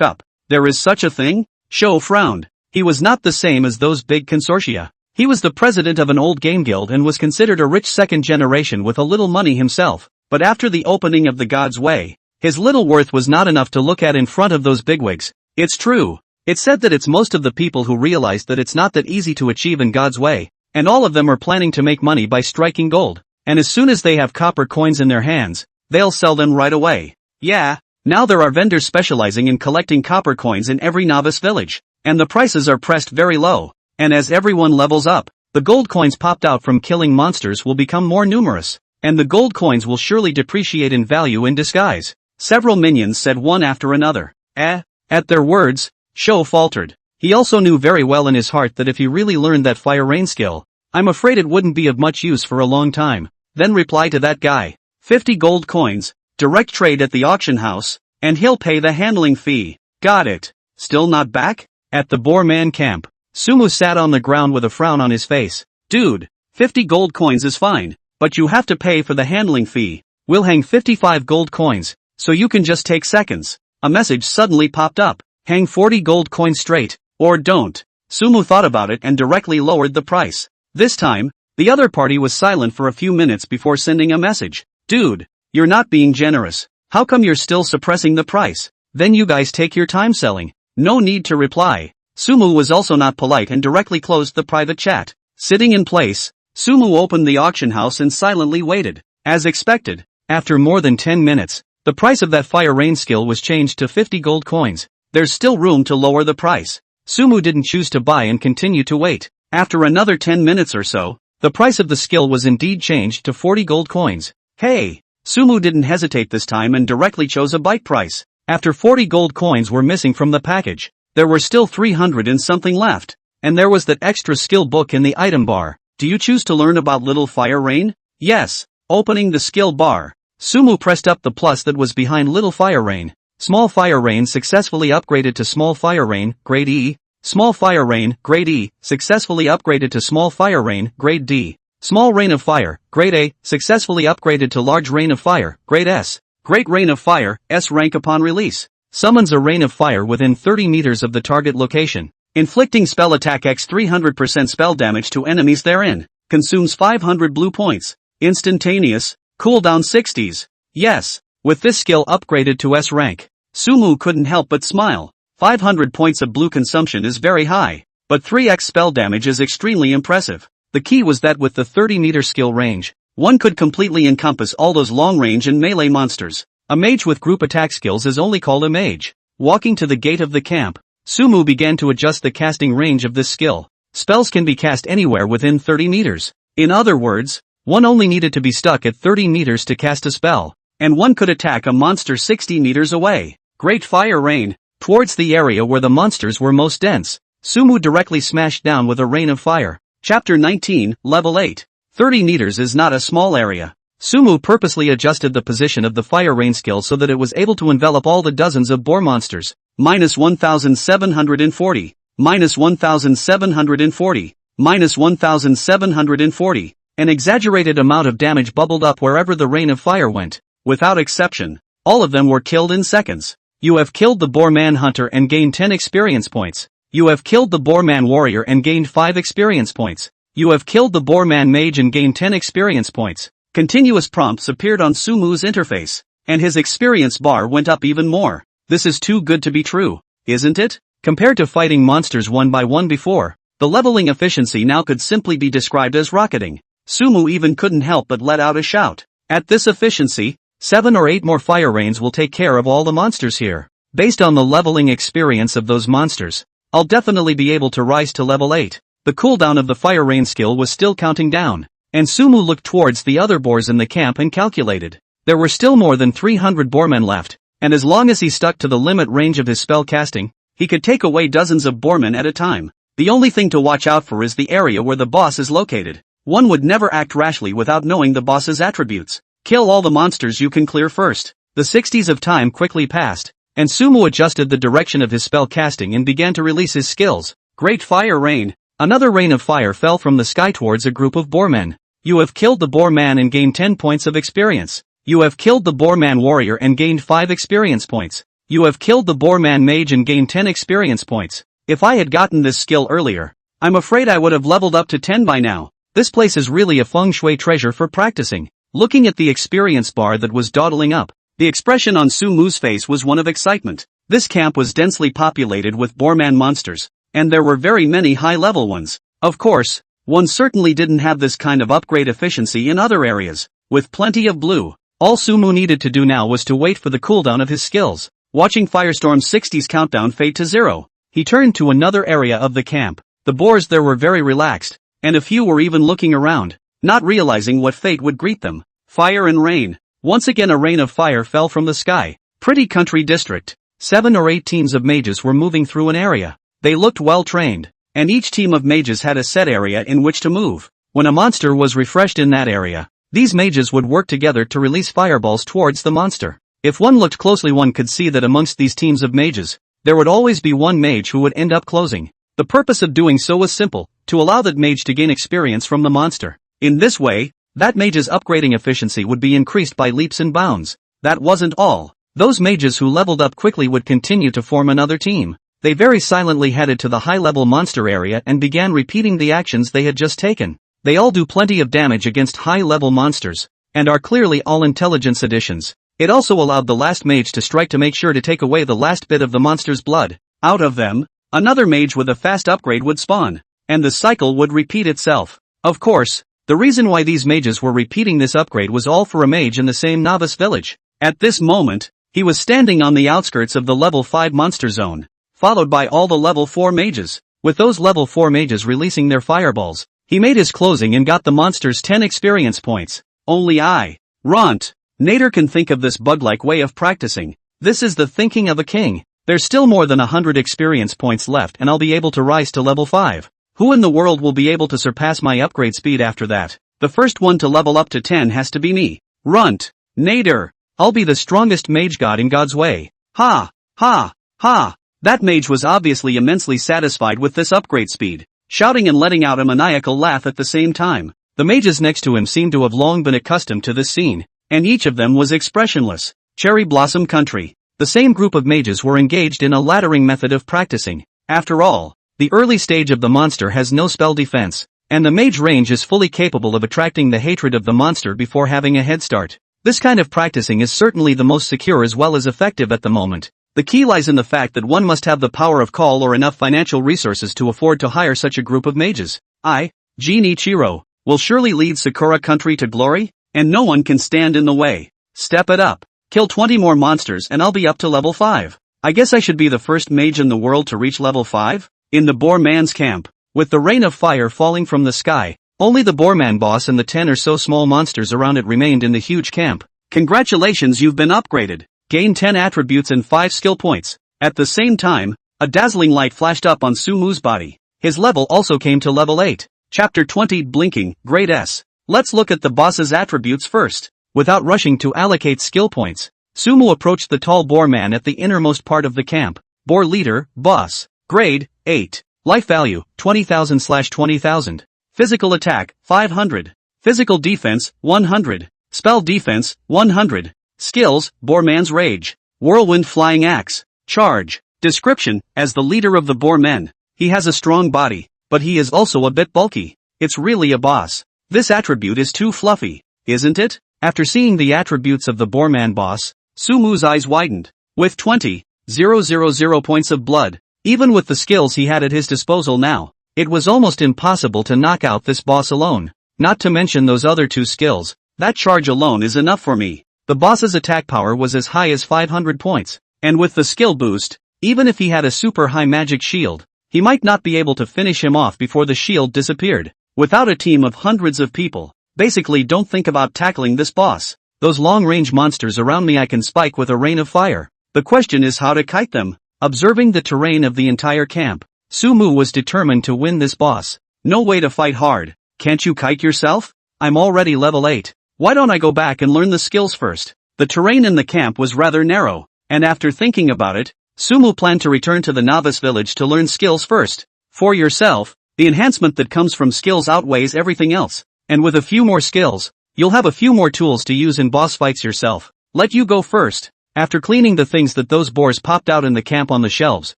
up. There is such a thing? Shou frowned. He was not the same as those big consortia. He was the president of an old game guild and was considered a rich second generation with a little money himself. But after the opening of the God's Way, his little worth was not enough to look at in front of those bigwigs. It's true. It's said that it's most of the people who realize that it's not that easy to achieve in God's Way, and all of them are planning to make money by striking gold. And as soon as they have copper coins in their hands, they'll sell them right away. Yeah, now there are vendors specializing in collecting copper coins in every novice village, and the prices are pressed very low. And as everyone levels up, the gold coins popped out from killing monsters will become more numerous, and the gold coins will surely depreciate in value in disguise. Several minions said one after another. At their words, Shou faltered. He also knew very well in his heart that if he really learned that fire rain skill, I'm afraid it wouldn't be of much use for a long time. Then reply to that guy. 50 gold coins, direct trade at the auction house, and he'll pay the handling fee. Got it. Still not back? At the Boar Man camp, Sumu sat on the ground with a frown on his face. Dude, 50 gold coins is fine, but you have to pay for the handling fee. We'll hang 55 gold coins, so you can just take seconds. A message suddenly popped up. Hang 40 gold coins straight, or don't. Sumu thought about it and directly lowered the price. This time, the other party was silent for a few minutes before sending a message. Dude, you're not being generous. How come you're still suppressing the price? Then you guys take your time selling. No need to reply. Sumu was also not polite and directly closed the private chat. Sitting in place, Sumu opened the auction house and silently waited. As expected, after more than 10 minutes, the price of that fire rain skill was changed to 50 gold coins. There's still room to lower the price. Sumu didn't choose to buy and continue to wait. After another 10 minutes or so, the price of the skill was indeed changed to 40 gold coins. Hey! Sumu didn't hesitate this time and directly chose a bite price. After 40 gold coins were missing from the package, there were still 300 and something left. And there was that extra skill book in the item bar. Do you choose to learn about Little Fire Rain? Yes. Opening the skill bar, Sumu pressed up the plus that was behind Little Fire Rain. Small Fire Rain successfully upgraded to Small Fire Rain, Grade E. Small Fire Rain, Grade E, successfully upgraded to Small Fire Rain, Grade D. Small Rain of Fire, Grade A, successfully upgraded to Large Rain of Fire, Grade S. Great Rain of Fire, S rank upon release. Summons a rain of fire within 30 meters of the target location. Inflicting spell attack x 300% spell damage to enemies therein. Consumes 500 blue points. Instantaneous. Cooldown 60s. Yes. With this skill upgraded to S rank, Sumu couldn't help but smile. 500 points of blue consumption is very high, but 3x spell damage is extremely impressive. The key was that with the 30-meter skill range, one could completely encompass all those long-range and melee monsters. A mage with group attack skills is only called a mage. Walking to the gate of the camp, Sumu began to adjust the casting range of this skill. Spells can be cast anywhere within 30 meters. In other words, one only needed to be stuck at 30 meters to cast a spell, and one could attack a monster 60 meters away. Great Fire Rain. Towards the area where the monsters were most dense, Sumu directly smashed down with a rain of fire. Chapter 19, Level 8. 30 meters is not a small area. Sumu purposely adjusted the position of the fire rain skill so that it was able to envelop all the dozens of boar monsters. Minus 1740. Minus 1740. Minus 1740. An exaggerated amount of damage bubbled up wherever the rain of fire went. Without exception, all of them were killed in seconds. You have killed the Boar Man Hunter and gained 10 experience points. You have killed the Boar Man Warrior and gained 5 experience points. You have killed the Boar Man Mage and gained 10 experience points. Continuous prompts appeared on Sumu's interface, and his experience bar went up even more. This is too good to be true, isn't it? Compared to fighting monsters one by one before, the leveling efficiency now could simply be described as rocketing. Sumu even couldn't help but let out a shout. At this efficiency, 7 or 8 more fire rains will take care of all the monsters here. Based on the leveling experience of those monsters, I'll definitely be able to rise to level 8. The cooldown of the Fire Rain skill was still counting down, and Sumu looked towards the other boars in the camp and calculated. There were still more than 300 boarmen left, and as long as he stuck to the limit range of his spell casting, he could take away dozens of boarmen at a time. The only thing to watch out for is the area where the boss is located. One would never act rashly without knowing the boss's attributes. Kill all the monsters you can clear first. The 60s of time quickly passed, and Sumu adjusted the direction of his spell casting and began to release his skills. Great Fire Rain. Another rain of fire fell from the sky towards a group of boarmen. You have killed the boar man and gained 10 points of experience. You have killed the boar man warrior and gained 5 experience points. You have killed the boar man mage and gained 10 experience points. If I had gotten this skill earlier, I'm afraid I would have leveled up to 10 by now. This place is really a feng shui treasure for practicing. Looking at the experience bar that was dawdling up, the expression on Sumu's face was one of excitement. This camp was densely populated with boarman monsters, and there were very many high-level ones. Of course, one certainly didn't have this kind of upgrade efficiency in other areas. With plenty of blue, all Sumu needed to do now was to wait for the cooldown of his skills. Watching Firestorm's 60s countdown fade to 0, he turned to another area of the camp. The boars there were very relaxed, and a few were even looking around, not realizing what fate would greet them. Fire and rain. Once again a rain of fire fell from the sky. Pretty country district. 7 or 8 teams of mages were moving through an area. They looked well trained, and each team of mages had a set area in which to move. When a monster was refreshed in that area, these mages would work together to release fireballs towards the monster. If one looked closely, one could see that amongst these teams of mages, there would always be one mage who would end up closing. The purpose of doing so was simple, to allow that mage to gain experience from the monster. In this way, that mage's upgrading efficiency would be increased by leaps and bounds. That wasn't all. Those mages who leveled up quickly would continue to form another team. They very silently headed to the high-level monster area and began repeating the actions they had just taken. They all do plenty of damage against high-level monsters, and are clearly all intelligence additions. It also allowed the last mage to strike to make sure to take away the last bit of the monster's blood. Out of them, another mage with a fast upgrade would spawn, and the cycle would repeat itself. Of course, the reason why these mages were repeating this upgrade was all for a mage in the same novice village. At this moment, he was standing on the outskirts of the level 5 monster zone, followed by all the level 4 mages. With those level 4 mages releasing their fireballs, he made his closing and got the monster's 10 experience points. Only I, Ront, Nader can think of this bug-like way of practicing. This is the thinking of a king. There's still more than 100 experience points left and I'll be able to rise to level 5. Who in the world will be able to surpass my upgrade speed after that? The first one to level up to 10 has to be me. Runt. Nader. I'll be the strongest mage god in God's way. Ha! Ha! Ha! That mage was obviously immensely satisfied with this upgrade speed, shouting and letting out a maniacal laugh at the same time. The mages next to him seemed to have long been accustomed to this scene, and each of them was expressionless. Cherry Blossom Country. The same group of mages were engaged in a laddering method of practicing. After all, the early stage of the monster has no spell defense, and the mage range is fully capable of attracting the hatred of the monster before having a head start. This kind of practicing is certainly the most secure as well as effective at the moment. The key lies in the fact that one must have the power of call or enough financial resources to afford to hire such a group of mages. I, Jinichiro, will surely lead Sakura Country to glory, and no one can stand in the way. Step it up. Kill 20 more monsters and I'll be up to level 5. I guess I should be the first mage in the world to reach level 5? In the Boar Man's camp, with the rain of fire falling from the sky, only the Boar Man boss and the 10 or so small monsters around it remained in the huge camp. Congratulations, you've been upgraded. Gain 10 attributes and 5 skill points. At the same time, a dazzling light flashed up on Sumu's body. His level also came to level 8. Chapter 20 Blinking, Grade S. Let's look at the boss's attributes first. Without rushing to allocate skill points, Sumu approached the tall boar man at the innermost part of the camp. Boar leader, boss. Grade, 8. Life value, 20,000/20,000. Physical attack, 500. Physical defense, 100. Spell defense, 100. Skills, Boar Man's Rage. Whirlwind Flying Axe. Charge. Description, as the leader of the Boar Men, he has a strong body, but he is also a bit bulky. It's really a boss. This attribute is too fluffy, isn't it? After seeing the attributes of the Boar Man boss, Sumu's eyes widened. With 20,000 points of blood, even with the skills he had at his disposal now, it was almost impossible to knock out this boss alone. Not to mention those other 2 skills, that charge alone is enough for me. The boss's attack power was as high as 500 points, and with the skill boost, even if he had a super high magic shield, he might not be able to finish him off before the shield disappeared. Without a team of hundreds of people, basically don't think about tackling this boss. Those long-range monsters around me I can spike with a rain of fire. The question is how to kite them. Observing the terrain of the entire camp, Sumu was determined to win this boss. No way to fight hard. Can't you kite yourself? I'm already level 8. Why don't I go back and learn the skills first? The terrain in the camp was rather narrow, and after thinking about it, Sumu planned to return to the novice village to learn skills first. For yourself, the enhancement that comes from skills outweighs everything else, and with a few more skills, you'll have a few more tools to use in boss fights yourself. Let you go first. After cleaning the things that those boars popped out in the camp on the shelves,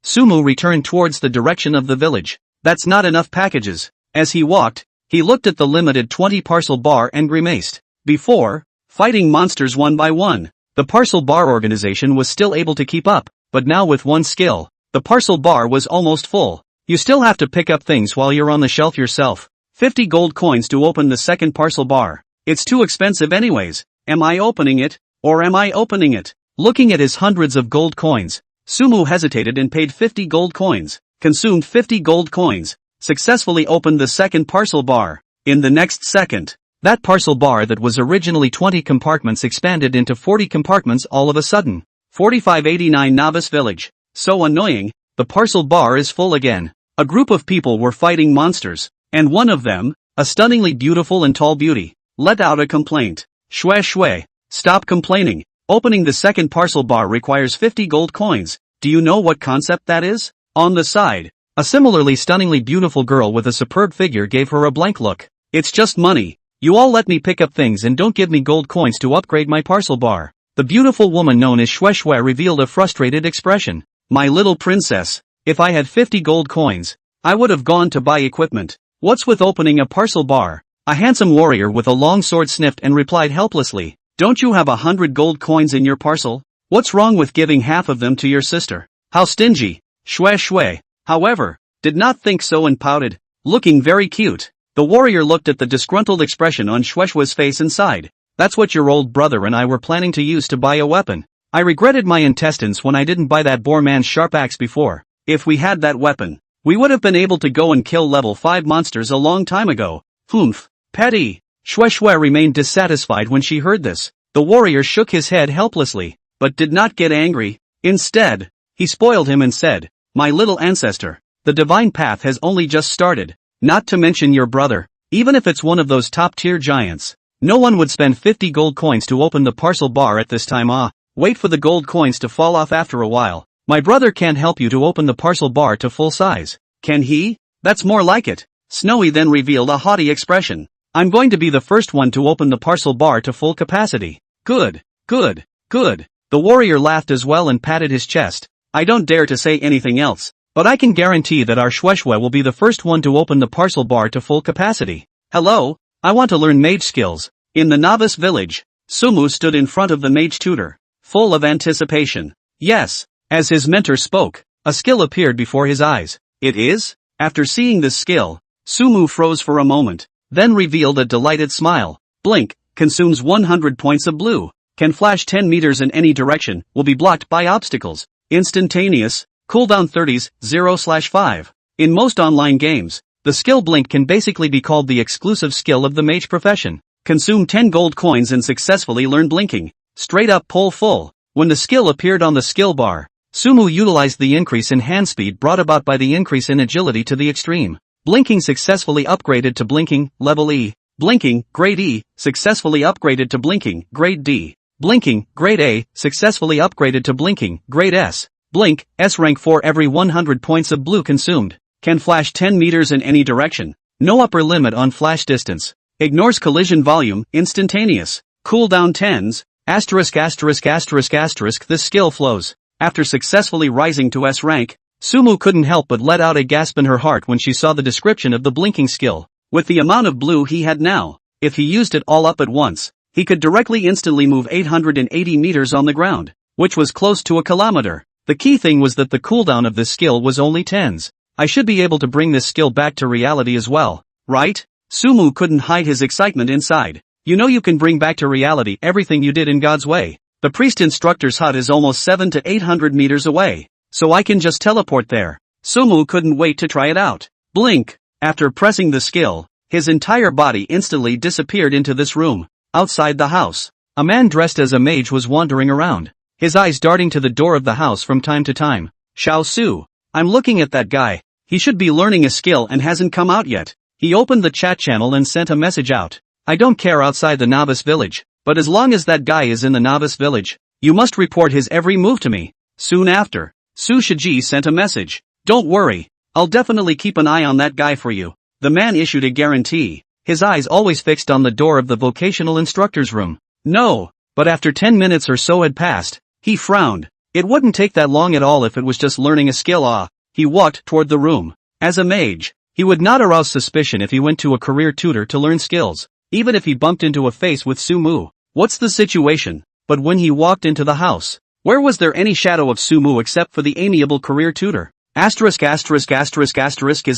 Sumu returned towards the direction of the village. That's not enough packages. As he walked, he looked at the limited 20 parcel bar and grimaced. Before, fighting monsters one by one, the parcel bar organization was still able to keep up, but now with one skill, the parcel bar was almost full. You still have to pick up things while you're on the shelf yourself. 50 gold coins to open the second parcel bar. It's too expensive anyways. Am I opening it, or am I opening it? Looking at his hundreds of gold coins, Sumu hesitated and paid 50 gold coins, consumed 50 gold coins, successfully opened the second parcel bar. In the next second, that parcel bar that was originally 20 compartments expanded into 40 compartments all of a sudden. 4589 Novice Village. So annoying, the parcel bar is full again. A group of people were fighting monsters, and one of them, a stunningly beautiful and tall beauty, let out a complaint. Shwe shwe, stop complaining. Opening the second parcel bar requires 50 gold coins. Do you know what concept that is? On the side, a similarly stunningly beautiful girl with a superb figure gave her a blank look. It's just money. You all let me pick up things and don't give me gold coins to upgrade my parcel bar. The beautiful woman known as Shwe shwe revealed a frustrated expression. My little princess, if I had 50 gold coins, I would have gone to buy equipment. What's with opening a parcel bar? A handsome warrior with a long sword sniffed and replied helplessly. Don't you have 100 gold coins in your parcel? What's wrong with giving half of them to your sister? How stingy. Shwe shwe, however, did not think so and pouted, looking very cute. The warrior looked at the disgruntled expression on Shwe shwe's face and sighed. That's what your old brother and I were planning to use to buy a weapon. I regretted my intestines when I didn't buy that boar man's sharp axe before. If we had that weapon, we would have been able to go and kill level 5 monsters a long time ago. Humph. Petty. Shwe shwe remained dissatisfied when she heard this. The warrior shook his head helplessly, but did not get angry. Instead, he spoiled him and said, My little ancestor, the divine path has only just started, not to mention your brother, even if it's one of those top-tier giants. No one would spend 50 gold coins to open the parcel bar at this time. Wait for the gold coins to fall off after a while. My brother can't help you to open the parcel bar to full size. Can he? That's more like it. Snowy then revealed a haughty expression. I'm going to be the first one to open the parcel bar to full capacity. Good, good, good. The warrior laughed as well and patted his chest. I don't dare to say anything else, but I can guarantee that our Shwe shwe will be the first one to open the parcel bar to full capacity. Hello, I want to learn mage skills. In the novice village, Sumu stood in front of the mage tutor, full of anticipation. Yes, as his mentor spoke, a skill appeared before his eyes. It is? After seeing this skill, Sumu froze for a moment, then revealed a delighted smile. Blink, consumes 100 points of blue, can flash 10 meters in any direction, will be blocked by obstacles. Instantaneous, cooldown 30s, 0/5. In most online games, the skill Blink can basically be called the exclusive skill of the mage profession. Consume 10 gold coins and successfully learn Blinking. Straight up pull full. When the skill appeared on the skill bar, Sumu utilized the increase in hand speed brought about by the increase in agility to the extreme. Blinking successfully upgraded to Blinking, level E. Blinking, grade E, successfully upgraded to Blinking, grade D. Blinking, grade A, successfully upgraded to Blinking, grade S. Blink, S rank for every 100 points of blue consumed. Can flash 10 meters in any direction. No upper limit on flash distance. Ignores collision volume, instantaneous. Cooldown 10s, ******. This skill flows. After successfully rising to S rank, Sumu couldn't help but let out a gasp in her heart when she saw the description of the blinking skill. With the amount of blue he had now, if he used it all up at once, he could directly instantly move 880 meters on the ground, which was close to a kilometer. The key thing was that the cooldown of this skill was only 10s. I should be able to bring this skill back to reality as well, right? Sumu couldn't hide his excitement inside. You know you can bring back to reality everything you did in God's way. The priest instructor's hut is almost 700 to 800 meters away, so I can just teleport there. Sumu couldn't wait to try it out. Blink. After pressing the skill, his entire body instantly disappeared into this room. Outside the house, a man dressed as a mage was wandering around, his eyes darting to the door of the house from time to time. Xiao Su. I'm looking at that guy. He should be learning a skill and hasn't come out yet. He opened the chat channel and sent a message out. I don't care outside the novice village, but as long as that guy is in the novice village, you must report his every move to me. Soon after, Su Shiji sent a message. Don't worry, I'll definitely keep an eye on that guy for you. The man issued a guarantee, his eyes always fixed on the door of the vocational instructor's room. No, but after 10 minutes or so had passed, he frowned. It wouldn't take that long at all if it was just learning a skill. He walked toward the room. As a mage, he would not arouse suspicion if he went to a career tutor to learn skills, even if he bumped into a face with Sumu. What's the situation? But when he walked into the house, where was there any shadow of Sumu except for the amiable career tutor? Is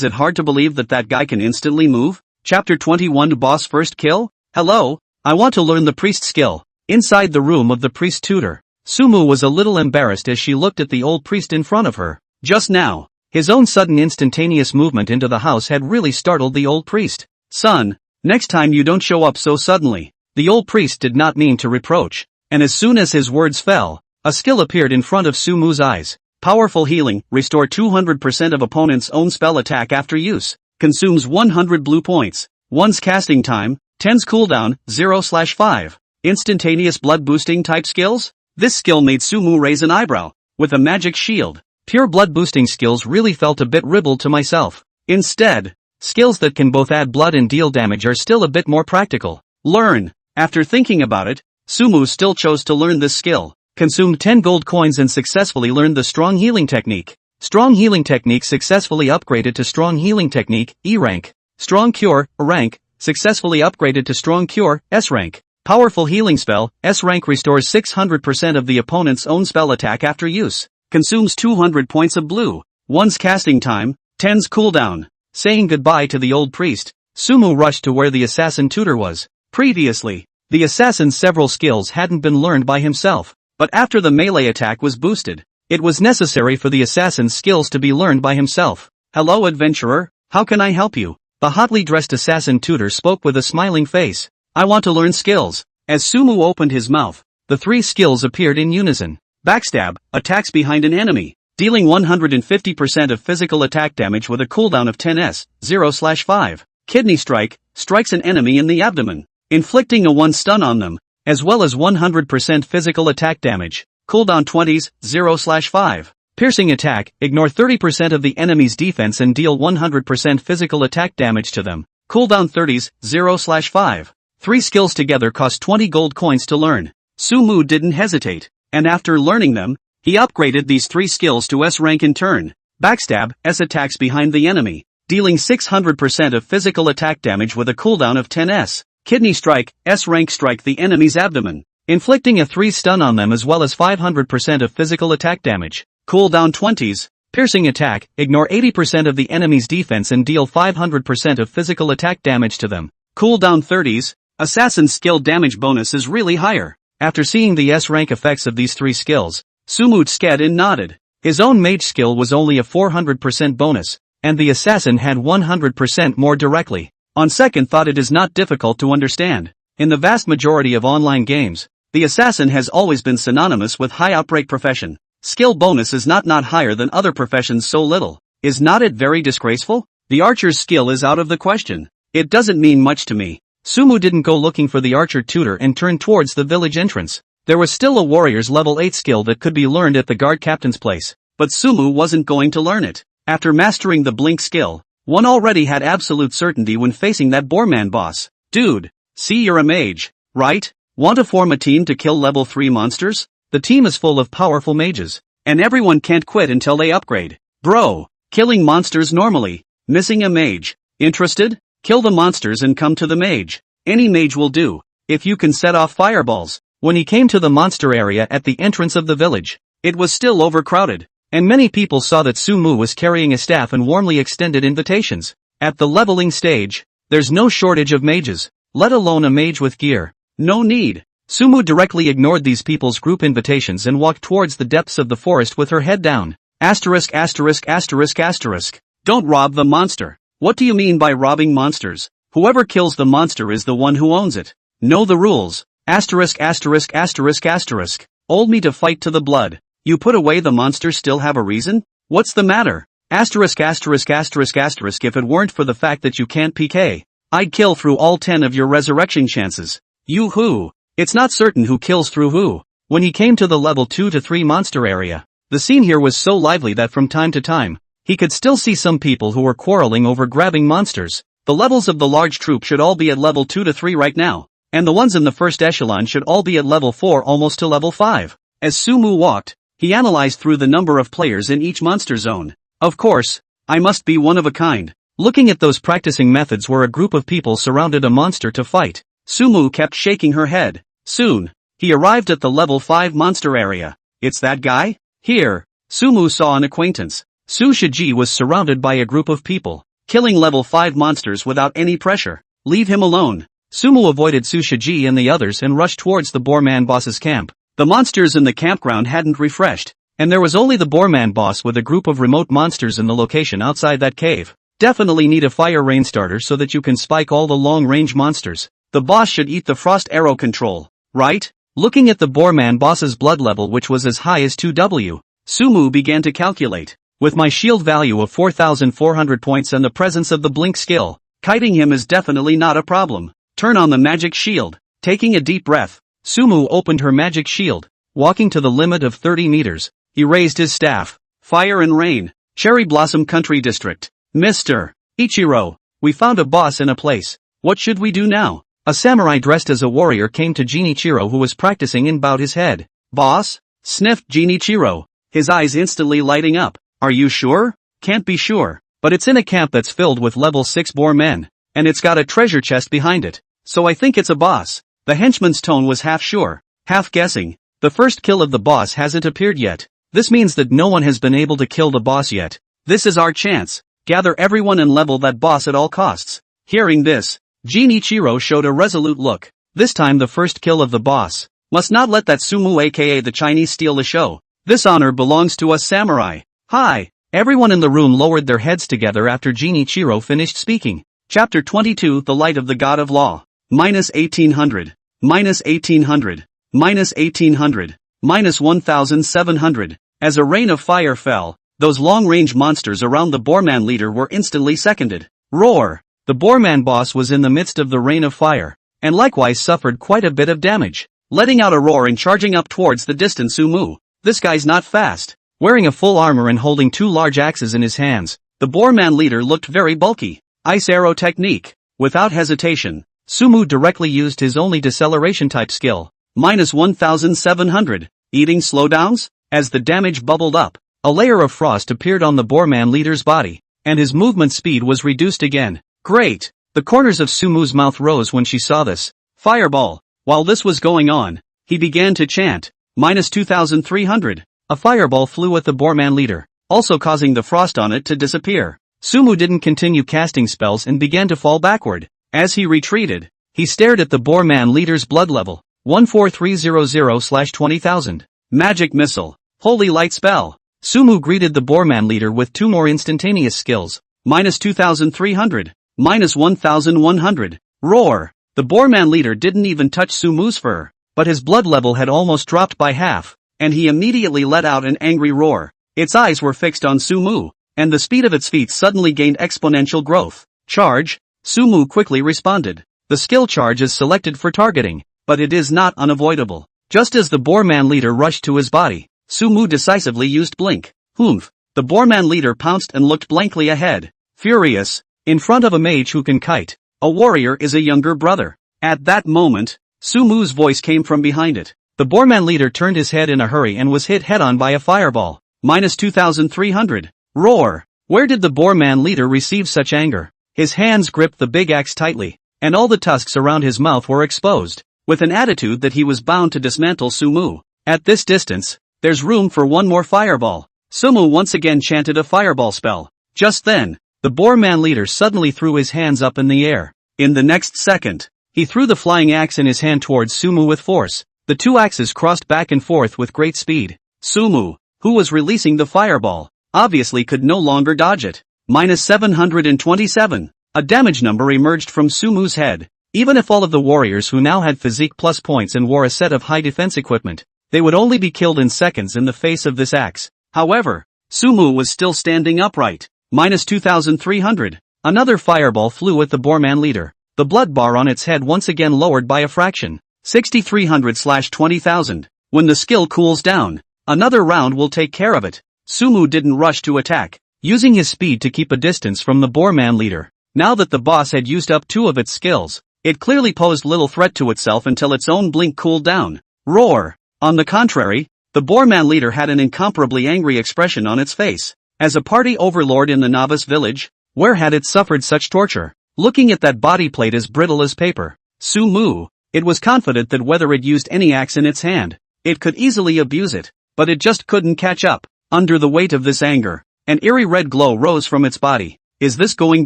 it hard to believe that that guy can instantly move? Chapter 21 Boss First Kill? Hello, I want to learn the priest skill. Inside the room of the priest tutor, Sumu was a little embarrassed as she looked at the old priest in front of her. Just now, his own sudden instantaneous movement into the house had really startled the old priest. Son, next time you don't show up so suddenly. The old priest did not mean to reproach, and as soon as his words fell, a skill appeared in front of Sumu's eyes. Powerful healing, restore 200% of opponent's own spell attack after use. Consumes 100 blue points. 1's casting time, 10's cooldown, 0/5. Instantaneous blood boosting type skills? This skill made Sumu raise an eyebrow. With a magic shield, pure blood boosting skills really felt a bit ribald to myself. Instead, skills that can both add blood and deal damage are still a bit more practical. Learn. After thinking about it, Sumu still chose to learn this skill. Consumed 10 gold coins and successfully learned the Strong Healing Technique. Strong Healing Technique successfully upgraded to Strong Healing Technique, E rank. Strong Cure, A rank, successfully upgraded to Strong Cure, S rank. Powerful Healing Spell, S rank restores 600% of the opponent's own spell attack after use. Consumes 200 points of blue. 1's casting time, 10's cooldown. Saying goodbye to the old priest, Sumu rushed to where the assassin tutor was. Previously, the assassin's several skills hadn't been learned by himself. But after the melee attack was boosted, it was necessary for the assassin's skills to be learned by himself. Hello adventurer, how can I help you? The hotly dressed assassin tutor spoke with a smiling face. I want to learn skills. As Sumu opened his mouth, the 3 skills appeared in unison. Backstab, attacks behind an enemy, dealing 150% of physical attack damage with a cooldown of 10s, 0/5. Kidney strike, strikes an enemy in the abdomen, inflicting a 1 stun on them, as well as 100% physical attack damage. Cooldown 20s, 0/5. Piercing attack, ignore 30% of the enemy's defense and deal 100% physical attack damage to them. Cooldown 30s, 0/5. 3 skills together cost 20 gold coins to learn. Sumu didn't hesitate, and after learning them, he upgraded these 3 skills to S rank in turn. Backstab, S attacks behind the enemy, dealing 600% of physical attack damage with a cooldown of 10s. Kidney strike, S rank strike the enemy's abdomen, inflicting a 3 stun on them as well as 500% of physical attack damage. Cooldown 20s, piercing attack, ignore 80% of the enemy's defense and deal 500% of physical attack damage to them. Cooldown 30s, assassin's skill damage bonus is really higher. After seeing the S rank effects of these 3 skills, Sumu sked and nodded. His own mage skill was only a 400% bonus, and the assassin had 100% more directly. On second thought, it is not difficult to understand. In the vast majority of online games, the assassin has always been synonymous with high outbreak profession. Skill bonus is not higher than other professions so little. Is not it very disgraceful? The archer's skill is out of the question. It doesn't mean much to me. Sumu didn't go looking for the archer tutor and turned towards the village entrance. There was still a warrior's level 8 skill that could be learned at the guard captain's place, but Sumu wasn't going to learn it. After mastering the blink skill, one already had absolute certainty when facing that Boarman boss. Dude, see, you're a mage, right? Want to form a team to kill level 3 monsters? The team is full of powerful mages, and everyone can't quit until they upgrade. Bro, killing monsters normally, missing a mage. Interested? Kill the monsters and come to the mage. Any mage will do, if you can set off fireballs. When he came to the monster area at the entrance of the village, it was still overcrowded, and many people saw that Sumu was carrying a staff and warmly extended invitations. At the leveling stage, there's no shortage of mages, let alone a mage with gear. No need. Sumu directly ignored these people's group invitations and walked towards the depths of the forest with her head down. Asterisk asterisk asterisk asterisk. Don't rob the monster. What do you mean by robbing monsters? Whoever kills the monster is the one who owns it. Know the rules. Asterisk asterisk asterisk asterisk. Old me to fight to the blood. You put away the monster still have a reason? What's the matter? Asterisk asterisk asterisk asterisk. If it weren't for the fact that you can't PK, I'd kill through all 10 of your resurrection chances. You who? It's not certain who kills through who. When he came to the level 2 to 3 monster area, the scene here was so lively that from time to time, he could still see some people who were quarreling over grabbing monsters. The levels of the large troop should all be at level 2 to 3 right now, and the ones in the first echelon should all be at level 4 almost to level 5. As Sumu walked, he analyzed through the number of players in each monster zone. Of course, I must be one of a kind. Looking at those practicing methods where a group of people surrounded a monster to fight, Sumu kept shaking her head. Soon, he arrived at the level 5 monster area. It's that guy? Here, Sumu saw an acquaintance. Su Shiji was surrounded by a group of people, killing level 5 monsters without any pressure. Leave him alone. Sumu avoided Su Shiji and the others and rushed towards the Boarman boss's camp. The monsters in the campground hadn't refreshed, and there was only the Boarman boss with a group of remote monsters in the location outside that cave. Definitely need a fire rain starter so that you can spike all the long-range monsters. The boss should eat the frost arrow control, right? Looking at the Boarman boss's blood level, which was as high as 2W, Sumu began to calculate. With my shield value of 4,400 points and the presence of the blink skill, kiting him is definitely not a problem. Turn on the magic shield. Taking a deep breath, Sumu opened her magic shield. Walking to the limit of 30 meters, he raised his staff. Fire and rain. Cherry Blossom Country District. Mr. Ichiro, we found a boss in a place. What should we do now? A samurai dressed as a warrior came to Jinichiro, who was practicing, and bowed his head. Boss? Sniffed Jinichiro, his eyes instantly lighting up. Are you sure? Can't be sure, but it's in a camp that's filled with level 6 boar men, and it's got a treasure chest behind it, so I think it's a boss. The henchman's tone was half sure, half guessing. The first kill of the boss hasn't appeared yet. This means that no one has been able to kill the boss yet. This is our chance. Gather everyone and level that boss at all costs. Hearing this, Jinichiro showed a resolute look. This time the first kill of the boss. Must not let that Sumu aka the Chinese steal the show. This honor belongs to us samurai. Hi! Everyone in the room lowered their heads together after Jinichiro finished speaking. Chapter 22 The Light of the God of Law. Minus 1800. Minus 1800. Minus 1800. Minus 1700. As a rain of fire fell, those long-range monsters around the Boarman leader were instantly seconded. Roar! The Boarman boss was in the midst of the rain of fire, and likewise suffered quite a bit of damage, letting out a roar and charging up towards the distant Sumu. This guy's not fast. Wearing a full armor and holding 2 large axes in his hands, the Boarman leader looked very bulky. Ice arrow technique. Without hesitation, Sumu directly used his only deceleration type skill. Minus 1700. Eating slowdowns? As the damage bubbled up, a layer of frost appeared on the Boarman leader's body, and his movement speed was reduced again. Great! The corners of Sumu's mouth rose when she saw this. Fireball! While this was going on, he began to chant. Minus 2300. A fireball flew at the Boarman leader, also causing the frost on it to disappear. Sumu didn't continue casting spells and began to fall backward. As he retreated, he stared at the Boarman leader's blood level. 14300/20,000. Magic missile. Holy light spell. Sumu greeted the Boarman leader with 2 more instantaneous skills. Minus 2300. Minus 1100. Roar! The Boarman leader didn't even touch Sumu's fur, but his blood level had almost dropped by half, and he immediately let out an angry roar. Its eyes were fixed on Sumu, and the speed of its feet suddenly gained exponential growth. Charge! Sumu quickly responded. The skill charge is selected for targeting, but it is not unavoidable. Just as the Boarman leader rushed to his body, Sumu decisively used blink. Humph! The Boarman leader pounced and looked blankly ahead. Furious, in front of a mage who can kite, a warrior is a younger brother. At that moment, Sumu's voice came from behind it. The Boarman leader turned his head in a hurry and was hit head-on by a fireball. Minus 2300. Roar! Where did the Boarman leader receive such anger? His hands gripped the big axe tightly, and all the tusks around his mouth were exposed, with an attitude that he was bound to dismantle Sumu. At this distance, there's room for one more fireball. Sumu once again chanted a fireball spell. Just then, the Boarman leader suddenly threw his hands up in the air. In the next second, he threw the flying axe in his hand towards Sumu with force. The 2 axes crossed back and forth with great speed. Sumu, who was releasing the fireball, obviously could no longer dodge it. -727. A damage number emerged from Sumu's head. Even if all of the warriors who now had physique plus points and wore a set of high defense equipment, they would only be killed in seconds in the face of this axe. However, Sumu was still standing upright. -2300. Another fireball flew at the Boorman leader. The blood bar on its head once again lowered by a fraction. 6300/20,000. When the skill cools down, another round will take care of it. Sumu didn't rush to attack, using his speed to keep a distance from the Boorman leader. Now that the boss had used up 2 of its skills, it clearly posed little threat to itself until its own blink cooled down. Roar! On the contrary, the Boorman leader had an incomparably angry expression on its face. As a party overlord in the novice village, where had it suffered such torture? Looking at that body plate as brittle as paper, Sumu, it was confident that whether it used any axe in its hand, it could easily abuse it, but it just couldn't catch up. Under the weight of this anger, an eerie red glow rose from its body. Is this going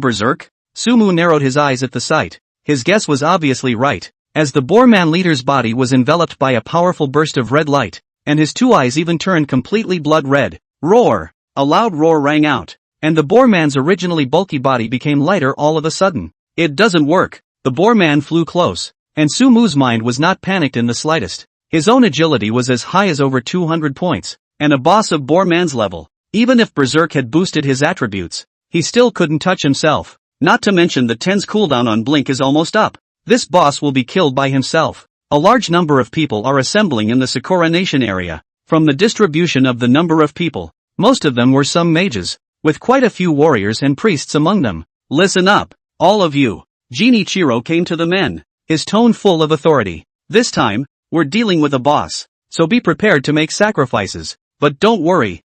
berserk? Sumu narrowed his eyes at the sight. His guess was obviously right, as the Boorman leader's body was enveloped by a powerful burst of red light, and his 2 eyes even turned completely blood red. Roar! A loud roar rang out, and the Boorman's originally bulky body became lighter all of a sudden. It doesn't work. The Boorman flew close, and Sumu's mind was not panicked in the slightest. His own agility was as high as over 200 points, and a boss of Boorman's level. Even if Berserk had boosted his attributes, he still couldn't touch himself. Not to mention the 10's cooldown on Blink is almost up. This boss will be killed by himself. A large number of people are assembling in the Sakura Nation area. From the distribution of the number of people, most of them were some mages, with quite a few warriors and priests among them. Listen up, all of you. Genichiro came to the men, his tone full of authority. This time, we're dealing with a boss, so be prepared to make sacrifices. But don't worry,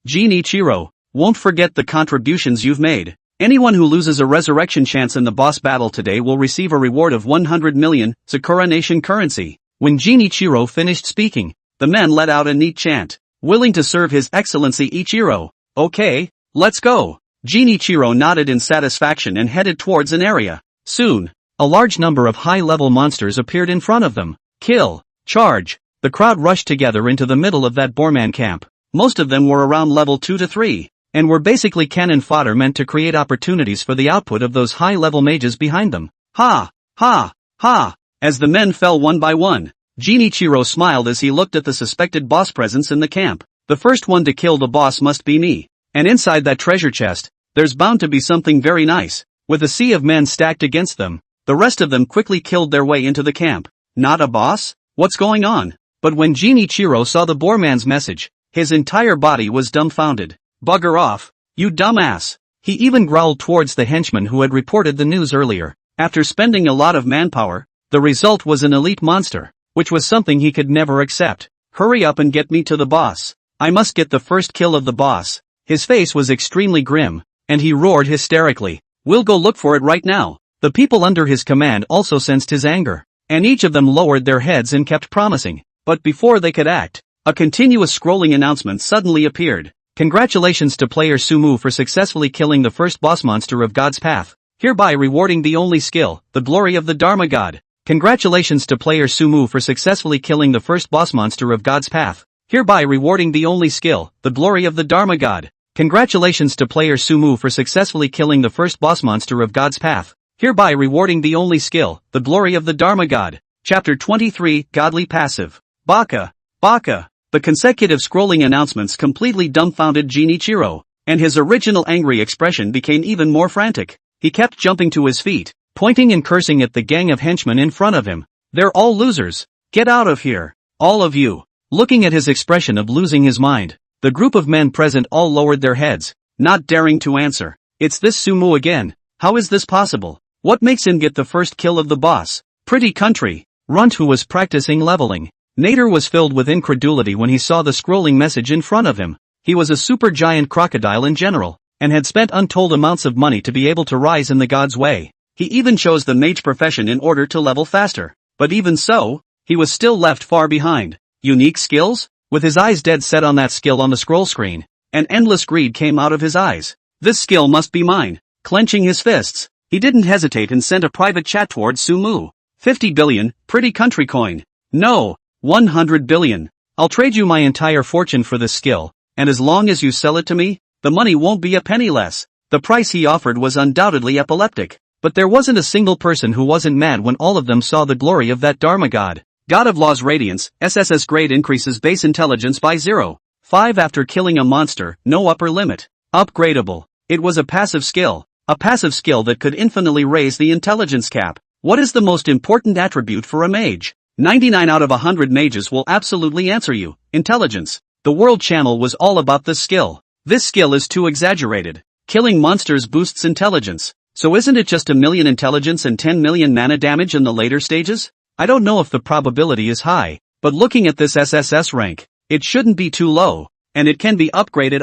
Genichiro, won't forget the contributions you've made. Anyone who loses a resurrection chance in the boss battle today will receive a reward of 100 million Sakura Nation currency. When Genichiro finished speaking, the men let out a neat chant. Willing to serve His Excellency Ichiro. Okay, let's go. Genichiro nodded in satisfaction and headed towards an area. Soon, a large number of high-level monsters appeared in front of them. Kill, charge. The crowd rushed together into the middle of that Boorman camp. Most of them were around level 2 to 3. And were basically cannon fodder meant to create opportunities for the output of those high-level mages behind them. Ha! Ha! Ha! As the men fell one by one, Genichiro smiled as he looked at the suspected boss presence in the camp. The first one to kill the boss must be me. And inside that treasure chest, there's bound to be something very nice. With a sea of men stacked against them, the rest of them quickly killed their way into the camp. Not a boss? What's going on? But when Genichiro saw the Boorman's message, his entire body was dumbfounded. Bugger off, you dumbass. He even growled towards the henchman who had reported the news earlier. After spending a lot of manpower, the result was an elite monster, which was something he could never accept. Hurry up and get me to the boss. I must get the first kill of the boss. His face was extremely grim, and he roared hysterically. We'll go look for it right now. The people under his command also sensed his anger, and each of them lowered their heads and kept promising. But before they could act, a continuous scrolling announcement suddenly appeared. Congratulations to player Sumu for successfully killing the first boss monster of God's Path, hereby rewarding the only skill, the glory of the Dharma God. Congratulations to player Sumu for successfully killing the first boss monster of God's Path, hereby rewarding the only skill, the glory of the Dharma God. Congratulations to player Sumu for successfully killing the first boss monster of God's Path, hereby rewarding the only skill, the glory of the Dharma God. Chapter 23, Godly Passive. Baka. Baka. The consecutive scrolling announcements completely dumbfounded Genichiro, and his original angry expression became even more frantic. He kept jumping to his feet, pointing and cursing at the gang of henchmen in front of him. They're all losers. Get out of here. All of you. Looking at his expression of losing his mind, the group of men present all lowered their heads, not daring to answer. It's this Sumu again. How is this possible? What makes him get the first kill of the boss? Pretty country. Runt, who was practicing leveling. Nader was filled with incredulity when he saw the scrolling message in front of him. He was a super giant crocodile in general, and had spent untold amounts of money to be able to rise in the god's way. He even chose the mage profession in order to level faster. But even so, he was still left far behind. Unique skills? With his eyes dead set on that skill on the scroll screen, an endless greed came out of his eyes. This skill must be mine. Clenching his fists, he didn't hesitate and sent a private chat towards Sumu. 50 billion, pretty country coin. No. 100 billion. I'll trade you my entire fortune for this skill. and as long as you sell it to me, the money won't be a penny less. The price he offered was undoubtedly epileptic, but there wasn't a single person who wasn't mad when all of them saw the glory of that Dharma god. God of Law's Radiance, SSS grade increases base intelligence by 0.5 after killing a monster, no upper limit. Upgradable. It was a passive skill that could infinitely raise the intelligence cap. What is the most important attribute for a mage? 99 out of 100 mages will absolutely answer you, intelligence. The World Channel was all about this skill. This skill is too exaggerated. Killing monsters boosts intelligence. So isn't it just 1 million intelligence and 10 million mana damage in the later stages? I don't know if the probability is high, but looking at this SSS rank, it shouldn't be too low, and it can be upgraded.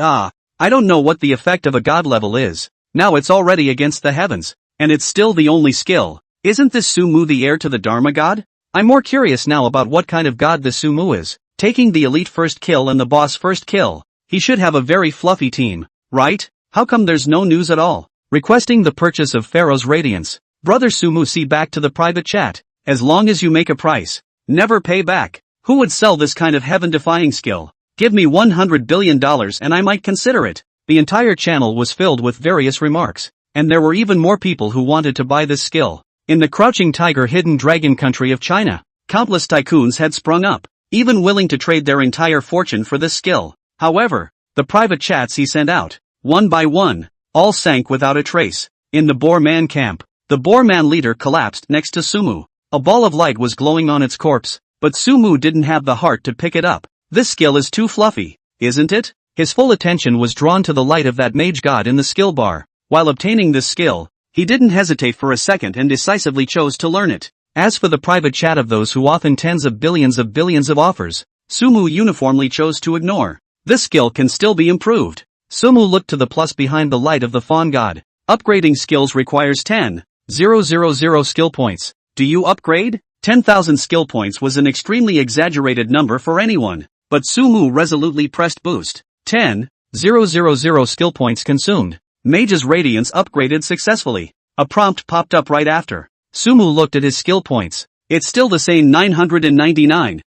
I don't know what the effect of a god level is. Now it's already against the heavens, and it's still the only skill. Isn't this Sumu the heir to the Dharma god? I'm more curious now about what kind of god this Sumu is. Taking the elite first kill and the boss first kill. He should have a very fluffy team, right? How come there's no news at all? Requesting the purchase of Pharaoh's Radiance. Brother Sumu, see back to the private chat. As long as you make a price, never pay back. Who would sell this kind of heaven-defying skill? Give me $100 billion and I might consider it. The entire channel was filled with various remarks, and there were even more people who wanted to buy this skill. In the crouching tiger hidden dragon country of China, countless tycoons had sprung up, even willing to trade their entire fortune for this skill. However, the private chats he sent out, one by one, all sank without a trace. In the Boar Man camp, the Boar Man leader collapsed next to Sumu. A ball of light was glowing on its corpse, but Sumu didn't have the heart to pick it up. This skill is too fluffy, isn't it? His full attention was drawn to the light of that mage god in the skill bar. While obtaining this skill, he didn't hesitate for a second and decisively chose to learn it. As for the private chat of those who often tens of billions of offers, Sumu uniformly chose to ignore. This skill can still be improved. Sumu looked to the plus behind the light of the fawn god. Upgrading skills requires 10,000 skill points. Do you upgrade? 10,000 skill points was an extremely exaggerated number for anyone, but Sumu resolutely pressed boost. 10,000 skill points consumed. Mage's Radiance upgraded successfully. A prompt popped up right after. Sumu looked at his skill points. It's still the same 999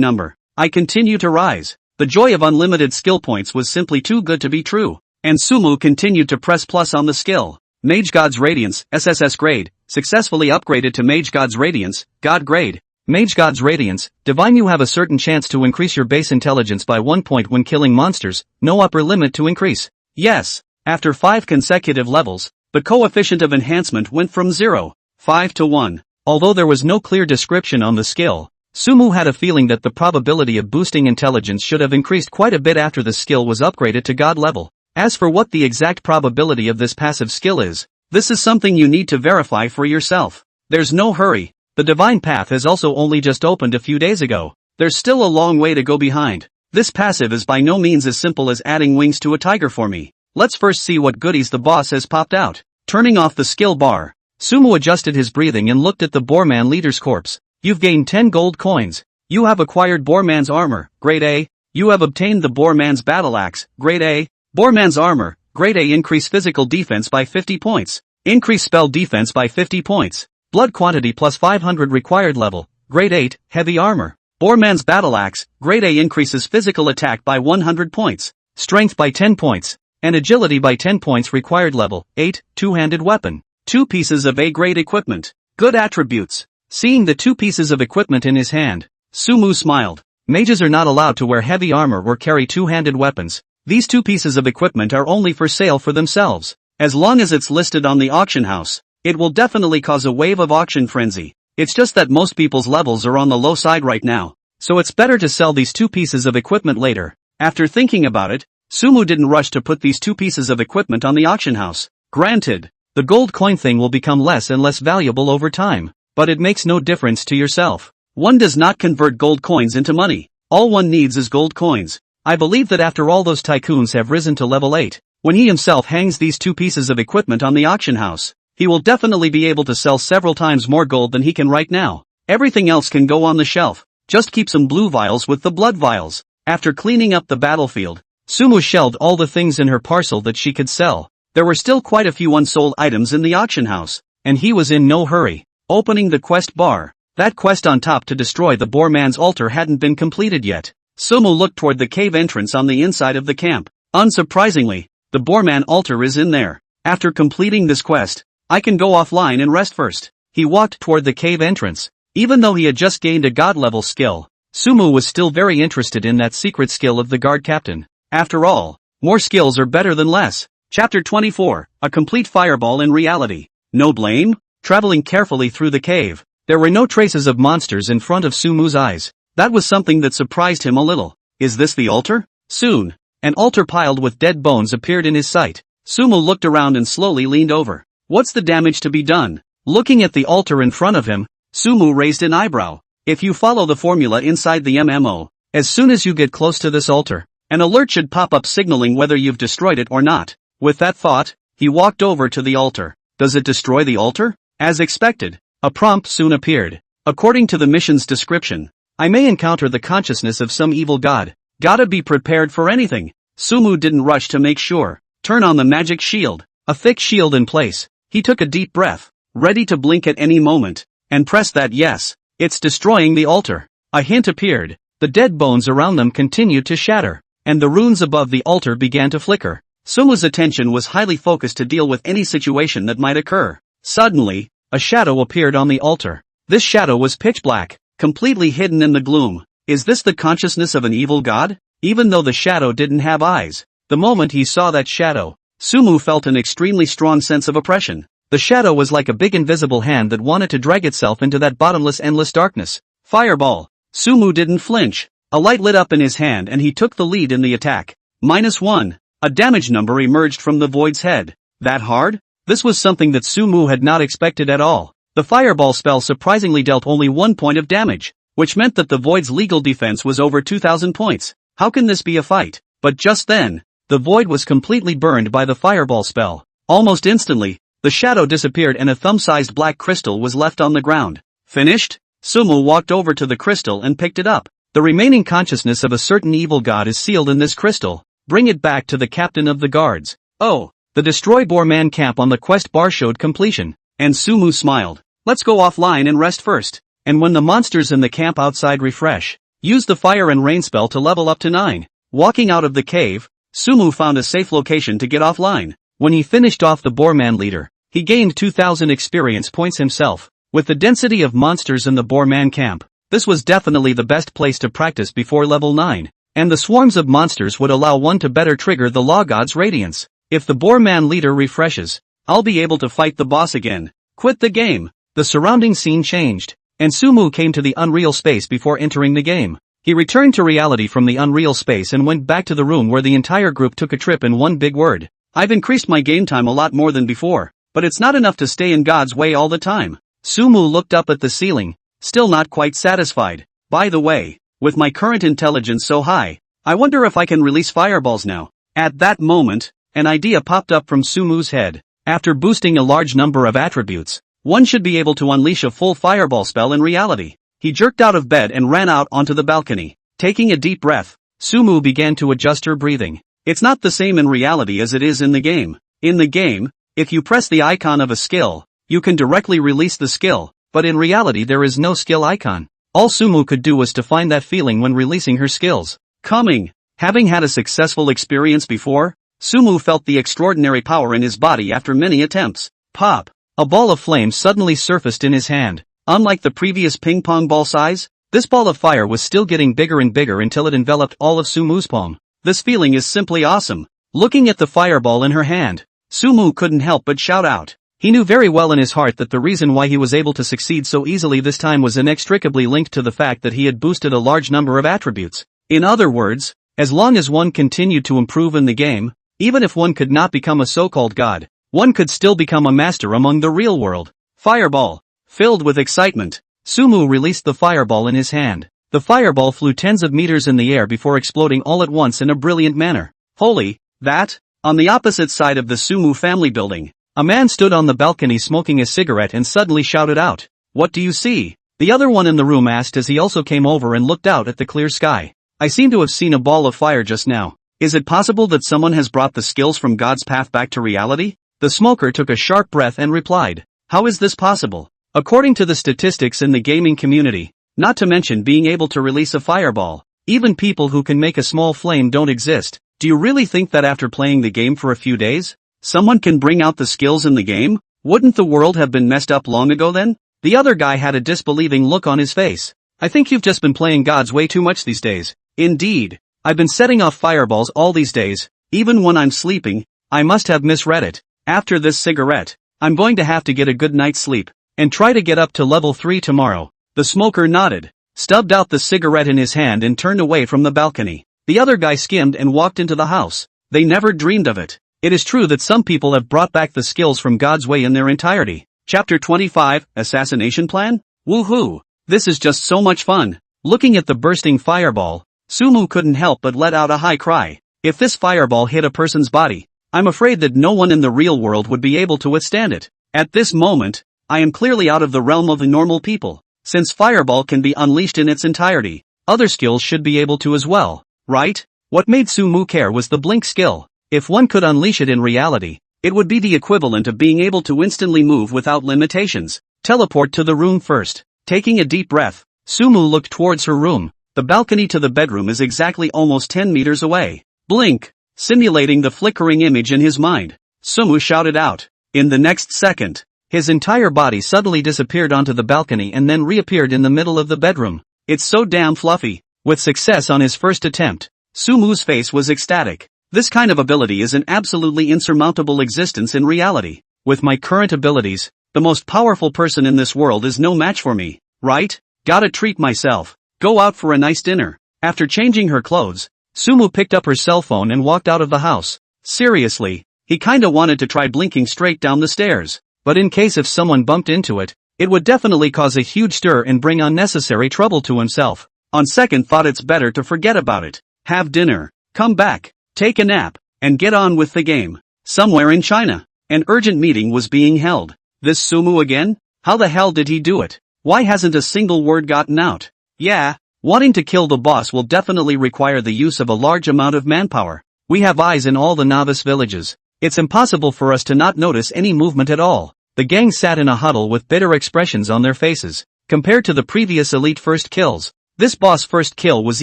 number. I continue to rise. The joy of unlimited skill points was simply too good to be true, and Sumu continued to press plus on the skill. Mage God's Radiance, SSS grade, successfully upgraded to Mage God's Radiance, God grade. Mage God's Radiance, Divine. You have a certain chance to increase your base intelligence by 1 point when killing monsters, no upper limit to increase. Yes. After 5 consecutive levels, the coefficient of enhancement went from 0.5 to 1. Although there was no clear description on the skill, Sumu had a feeling that the probability of boosting intelligence should have increased quite a bit after the skill was upgraded to God level. As for what the exact probability of this passive skill is, this is something you need to verify for yourself. There's no hurry. The divine path has also only just opened a few days ago. There's still a long way to go behind. This passive is by no means as simple as adding wings to a tiger for me. Let's first see what goodies the boss has popped out. Turning off the skill bar, Sumu adjusted his breathing and looked at the Boarman leader's corpse. You've gained 10 gold coins. You have acquired Boarman's armor, grade A. You have obtained the Boarman's battle axe, grade A. Boarman's armor, grade A. Increase physical defense by 50 points. Increase spell defense by 50 points. Blood quantity plus 500 required level, grade 8, heavy armor. Boarman's battle axe, grade A. Increases physical attack by 100 points. Strength by 10 points. And agility by 10 points required level, 8, two-handed weapon. 2 pieces of A-grade equipment. Good attributes. Seeing the 2 pieces of equipment in his hand, Sumu smiled. Mages are not allowed to wear heavy armor or carry two-handed weapons. These 2 pieces of equipment are only for sale for themselves. As long as it's listed on the auction house, it will definitely cause a wave of auction frenzy. It's just that most people's levels are on the low side right now, so it's better to sell these 2 pieces of equipment later. After thinking about it, Sumu didn't rush to put these 2 pieces of equipment on the auction house. Granted, the gold coin thing will become less and less valuable over time, but it makes no difference to yourself. One does not convert gold coins into money. All one needs is gold coins. I believe that after all those tycoons have risen to level 8, when he himself hangs these 2 pieces of equipment on the auction house, he will definitely be able to sell several times more gold than he can right now. Everything else can go on the shelf. Just keep some blue vials with the blood vials. After cleaning up the battlefield, Sumu shelved all the things in her parcel that she could sell. There were still quite a few unsold items in the auction house, and he was in no hurry. Opening the quest bar, that quest on top to destroy the Boarman's altar hadn't been completed yet. Sumu looked toward the cave entrance on the inside of the camp. Unsurprisingly, the Boorman altar is in there. After completing this quest, I can go offline and rest first. He walked toward the cave entrance. Even though he had just gained a god-level skill, Sumu was still very interested in that secret skill of the guard captain. After all, more skills are better than less. Chapter 24, A Complete Fireball in Reality. No blame? Traveling carefully through the cave, there were no traces of monsters in front of Sumu's eyes. That was something that surprised him a little. Is this the altar? Soon, an altar piled with dead bones appeared in his sight. Sumu looked around and slowly leaned over. What's the damage to be done? Looking at the altar in front of him, Sumu raised an eyebrow. If you follow the formula inside the MMO, as soon as you get close to this altar, an alert should pop up signaling whether you've destroyed it or not. With that thought, he walked over to the altar. Does it destroy the altar? As expected, a prompt soon appeared. According to the mission's description, I may encounter the consciousness of some evil god. Gotta be prepared for anything. Sumu didn't rush to make sure. Turn on the magic shield. A thick shield in place. He took a deep breath, ready to blink at any moment, and pressed that yes. It's destroying the altar. A hint appeared. The dead bones around them continued to shatter, and the runes above the altar began to flicker. Sumu's attention was highly focused to deal with any situation that might occur. Suddenly, a shadow appeared on the altar. This shadow was pitch black, completely hidden in the gloom. Is this the consciousness of an evil god? Even though the shadow didn't have eyes, the moment he saw that shadow, Sumu felt an extremely strong sense of oppression. The shadow was like a big invisible hand that wanted to drag itself into that bottomless endless darkness. Fireball. Sumu didn't flinch. A light lit up in his hand and he took the lead in the attack. -1. A damage number emerged from the void's head. That hard? This was something that Sumu had not expected at all. The fireball spell surprisingly dealt only 1 point of damage, which meant that the void's legal defense was over 2,000 points. How can this be a fight? But just then, the void was completely burned by the fireball spell. Almost instantly, the shadow disappeared and a thumb-sized black crystal was left on the ground. Finished? Sumu walked over to the crystal and picked it up. The remaining consciousness of a certain evil god is sealed in this crystal. Bring it back to the captain of the guards. Oh, the Destroy Boorman camp on the quest bar showed completion, and Sumu smiled. Let's go offline and rest first. And when the monsters in the camp outside refresh, use the fire and rain spell to level up to 9. Walking out of the cave, Sumu found a safe location to get offline. When he finished off the Boorman leader, he gained 2,000 experience points himself. With the density of monsters in the Boorman camp, this was definitely the best place to practice before level 9. And the swarms of monsters would allow one to better trigger the Law God's radiance. If the Boorman leader refreshes, I'll be able to fight the boss again. Quit the game. The surrounding scene changed, and Sumu came to the Unreal space before entering the game. He returned to reality from the Unreal space and went back to the room where the entire group took a trip in one big word. I've increased my game time a lot more than before, but it's not enough to stay in God's way all the time. Sumu looked up at the ceiling, still not quite satisfied. By the way, with my current intelligence so high, I wonder if I can release fireballs now. At that moment, an idea popped up from Sumu's head. After boosting a large number of attributes, one should be able to unleash a full fireball spell in reality. He jerked out of bed and ran out onto the balcony. Taking a deep breath, Sumu began to adjust her breathing. It's not the same in reality as it is in the game. In the game, if you press the icon of a skill, you can directly release the skill, but in reality there is no skill icon. All Sumu could do was to find that feeling when releasing her skills. Having had a successful experience before, Sumu felt the extraordinary power in his body after many attempts. Pop! A ball of flame suddenly surfaced in his hand. Unlike the previous ping pong ball size, this ball of fire was still getting bigger and bigger until it enveloped all of Sumu's palm. This feeling is simply awesome. Looking at the fireball in her hand, Sumu couldn't help but shout out. He knew very well in his heart that the reason why he was able to succeed so easily this time was inextricably linked to the fact that he had boosted a large number of attributes. In other words, as long as one continued to improve in the game, even if one could not become a so-called god, one could still become a master among the real world. Fireball. Filled with excitement, Sumu released the fireball in his hand. The fireball flew tens of meters in the air before exploding all at once in a brilliant manner. Holy, that! On the opposite side of the Sumu family building, a man stood on the balcony smoking a cigarette and suddenly shouted out, "What do you see?" The other one in the room asked as he also came over and looked out at the clear sky. "I seem to have seen a ball of fire just now. Is it possible that someone has brought the skills from God's path back to reality?" The smoker took a sharp breath and replied, "How is this possible? According to the statistics in the gaming community, not to mention being able to release a fireball, Even people who can make a small flame don't exist. Do you really think that after playing the game for a few days, someone can bring out the skills in the game? Wouldn't the world have been messed up long ago then? The other guy had a disbelieving look on his face. I think you've just been playing gods way too much these days. Indeed. I've been setting off fireballs all these days. Even when I'm sleeping, I must have misread it. After this cigarette, I'm going to have to get a good night's sleep, and try to get up to level 3 tomorrow. The smoker nodded, stubbed out the cigarette in his hand and turned away from the balcony. The other guy skimmed and walked into the house. They never dreamed of it. It is true that some people have brought back the skills from God's Way in their entirety. Chapter 25, Assassination Plan? Woohoo! This is just so much fun. Looking at the bursting fireball, Sumu couldn't help but let out a high cry. If this fireball hit a person's body, I'm afraid that no one in the real world would be able to withstand it. At this moment, I am clearly out of the realm of the normal people. Since fireball can be unleashed in its entirety, other skills should be able to as well, right? What made Sumu care was the blink skill. If one could unleash it in reality, it would be the equivalent of being able to instantly move without limitations. Teleport to the room first. Taking a deep breath, Sumu looked towards her room. The balcony to the bedroom is exactly almost 10 meters away. Blink! Simulating the flickering image in his mind, Sumu shouted out. In the next second, his entire body suddenly disappeared onto the balcony and then reappeared in the middle of the bedroom. It's so damn fluffy. With success on his first attempt, Sumu's face was ecstatic. This kind of ability is an absolutely insurmountable existence in reality. With my current abilities, the most powerful person in this world is no match for me, right? Gotta treat myself. Go out for a nice dinner. After changing her clothes, Sumu picked up her cell phone and walked out of the house. Seriously, he kinda wanted to try blinking straight down the stairs, but in case if someone bumped into it, it would definitely cause a huge stir and bring unnecessary trouble to himself. On second thought, it's better to forget about it. Have dinner, come back, take a nap, and get on with the game. Somewhere in China, an urgent meeting was being held. This Sumu again? How the hell did he do it? Why hasn't a single word gotten out? Yeah, wanting to kill the boss will definitely require the use of a large amount of manpower. We have eyes in all the novice villages. It's impossible for us to not notice any movement at all. The gang sat in a huddle with bitter expressions on their faces. Compared to the previous elite first kills, this boss first kill was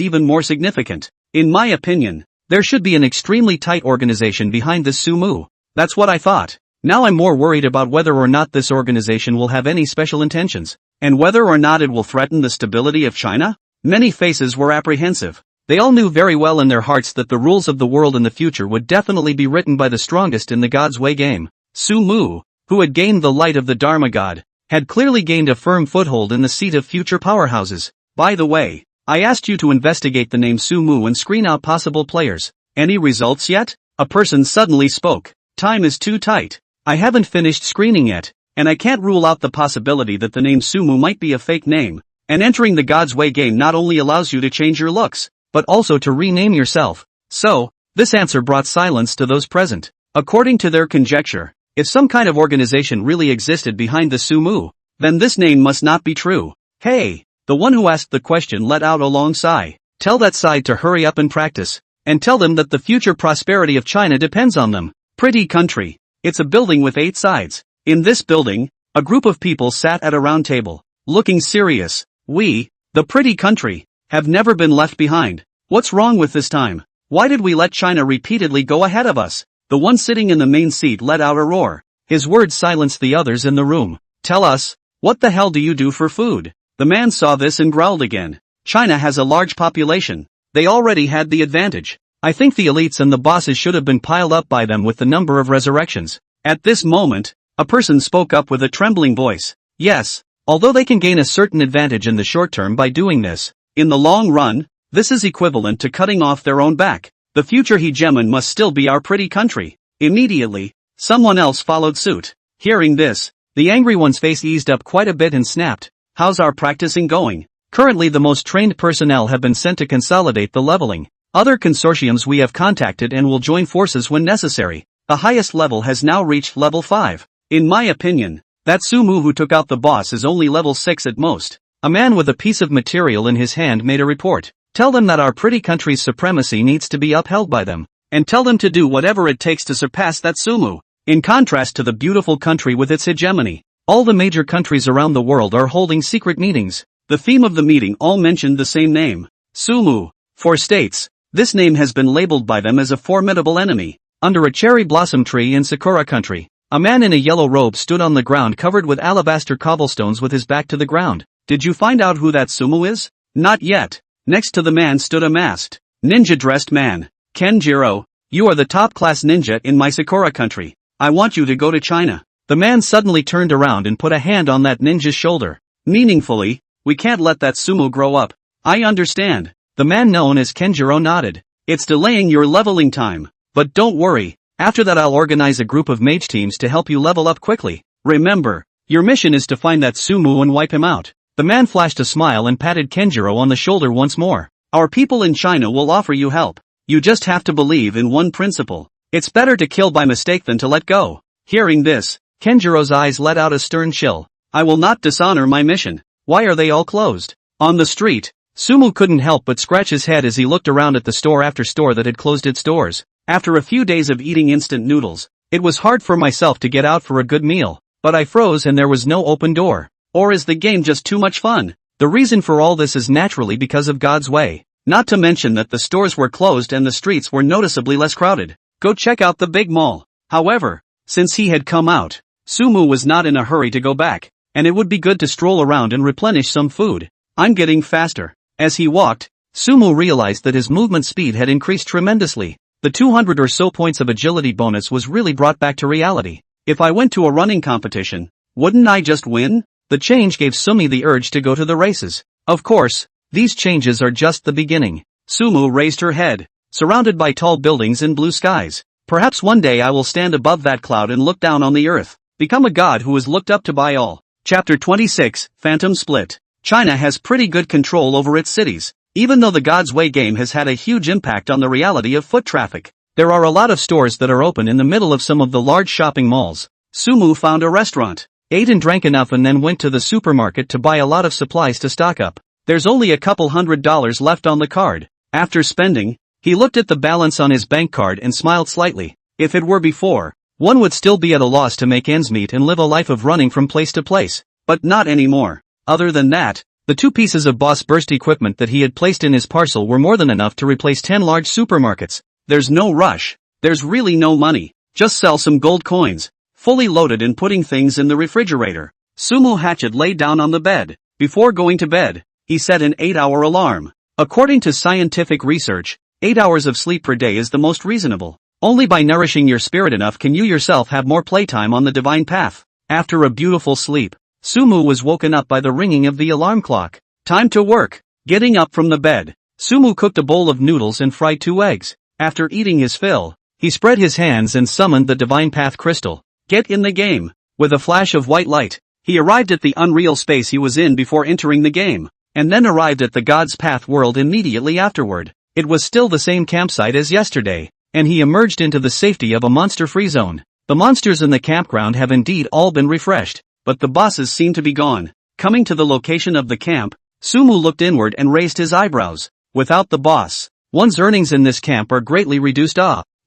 even more significant. In my opinion, there should be an extremely tight organization behind this Sumu. That's what I thought. Now I'm more worried about whether or not this organization will have any special intentions, and whether or not it will threaten the stability of China. Many faces were apprehensive. They all knew very well in their hearts that the rules of the world in the future would definitely be written by the strongest in the God's Way game. Sumu, who had gained the light of the Dharma God, had clearly gained a firm foothold in the seat of future powerhouses. By the way, I asked you to investigate the name Sumu and screen out possible players. Any results yet? A person suddenly spoke. Time is too tight. I haven't finished screening yet, and I can't rule out the possibility that the name Sumu might be a fake name. And entering the God's Way game not only allows you to change your looks, but also to rename yourself. So, this answer brought silence to those present. According to their conjecture, if some kind of organization really existed behind the Sumu, then this name must not be true. Hey! The one who asked the question let out a long sigh. Tell that side to hurry up and practice, and tell them that the future prosperity of China depends on them. Pretty country. It's a building with 8 sides. In this building, a group of people sat at a round table, looking serious. We, the pretty country, have never been left behind. What's wrong with this time? Why did we let China repeatedly go ahead of us? The one sitting in the main seat let out a roar. His words silenced the others in the room. Tell us, what the hell do you do for food? The man saw this and growled again. China has a large population. They already had the advantage. I think the elites and the bosses should have been piled up by them with the number of resurrections. At this moment, a person spoke up with a trembling voice. Yes, although they can gain a certain advantage in the short term by doing this, in the long run, this is equivalent to cutting off their own back. The future hegemon must still be our pretty country. Immediately, someone else followed suit. Hearing this, the angry one's face eased up quite a bit and snapped. How's our practicing going? Currently the most trained personnel have been sent to consolidate the leveling. Other consortiums we have contacted and will join forces when necessary. The highest level has now reached level 5. In my opinion, that Sumu who took out the boss is only level 6 at most. A man with a piece of material in his hand made a report. Tell them that our pretty country's supremacy needs to be upheld by them, and tell them to do whatever it takes to surpass that Sumu. In contrast to the beautiful country with its hegemony, all the major countries around the world are holding secret meetings. The theme of the meeting all mentioned the same name. Sumu. For states, this name has been labeled by them as a formidable enemy. Under a cherry blossom tree in Sakura country, a man in a yellow robe stood on the ground covered with alabaster cobblestones with his back to the ground. Did you find out who that sumo is? Not yet. Next to the man stood a masked, ninja-dressed man. Kenjiro, you are the top-class ninja in my Sakura country. I want you to go to China. The man suddenly turned around and put a hand on that ninja's shoulder. Meaningfully, we can't let that sumo grow up. I understand. The man known as Kenjiro nodded. It's delaying your leveling time. But don't worry, after that I'll organize a group of mage teams to help you level up quickly. Remember, your mission is to find that sumo and wipe him out. The man flashed a smile and patted Kenjiro on the shoulder once more. Our people in China will offer you help. You just have to believe in one principle. It's better to kill by mistake than to let go. Hearing this, Kenjiro's eyes let out a stern chill. I will not dishonor my mission. Why are they all closed? On the street, Sumo couldn't help but scratch his head as he looked around at the store after store that had closed its doors. After a few days of eating instant noodles, it was hard for myself to get out for a good meal, but I froze and there was no open door. Or is the game just too much fun? The reason for all this is naturally because of God's way. Not to mention that the stores were closed and the streets were noticeably less crowded. Go check out the big mall. However, since he had come out, Sumo was not in a hurry to go back, and it would be good to stroll around and replenish some food. I'm getting faster. As he walked, Sumo realized that his movement speed had increased tremendously. The 200 or so points of agility bonus was really brought back to reality. If I went to a running competition, wouldn't I just win? The change gave Sumi the urge to go to the races. Of course, these changes are just the beginning. Sumo raised her head, surrounded by tall buildings and blue skies. Perhaps one day I will stand above that cloud and look down on the earth, become a god who is looked up to by all. Chapter 26, Phantom Split. China has pretty good control over its cities. Even though the God's Way game has had a huge impact on the reality of foot traffic, there are a lot of stores that are open in the middle of some of the large shopping malls. Sumu found a restaurant, ate and drank enough and then went to the supermarket to buy a lot of supplies to stock up. There's only a couple $100 left on the card. After spending, he looked at the balance on his bank card and smiled slightly. If it were before, one would still be at a loss to make ends meet and live a life of running from place to place. But not anymore. Other than that, the 2 pieces of Boss Burst equipment that he had placed in his parcel were more than enough to replace 10 large supermarkets. There's no rush. There's really no money. Just sell some gold coins, fully loaded and putting things in the refrigerator. Sumo Hatchet lay down on the bed. Before going to bed, he set an 8-hour alarm. According to scientific research, 8 hours of sleep per day is the most reasonable. Only by nourishing your spirit enough can you yourself have more playtime on the divine path. After a beautiful sleep, Sumu was woken up by the ringing of the alarm clock. Time to work. Getting up from the bed, Sumu cooked a bowl of noodles and fried 2 eggs. After eating his fill, he spread his hands and summoned the Divine Path crystal. Get in the game. With a flash of white light, he arrived at the unreal space he was in before entering the game, and then arrived at the God's Path world immediately afterward. It was still the same campsite as yesterday, and he emerged into the safety of a monster-free zone. The monsters in the campground have indeed all been refreshed, but the bosses seem to be gone. Coming to the location of the camp, Sumu looked inward and raised his eyebrows. Without the boss, one's earnings in this camp are greatly reduced.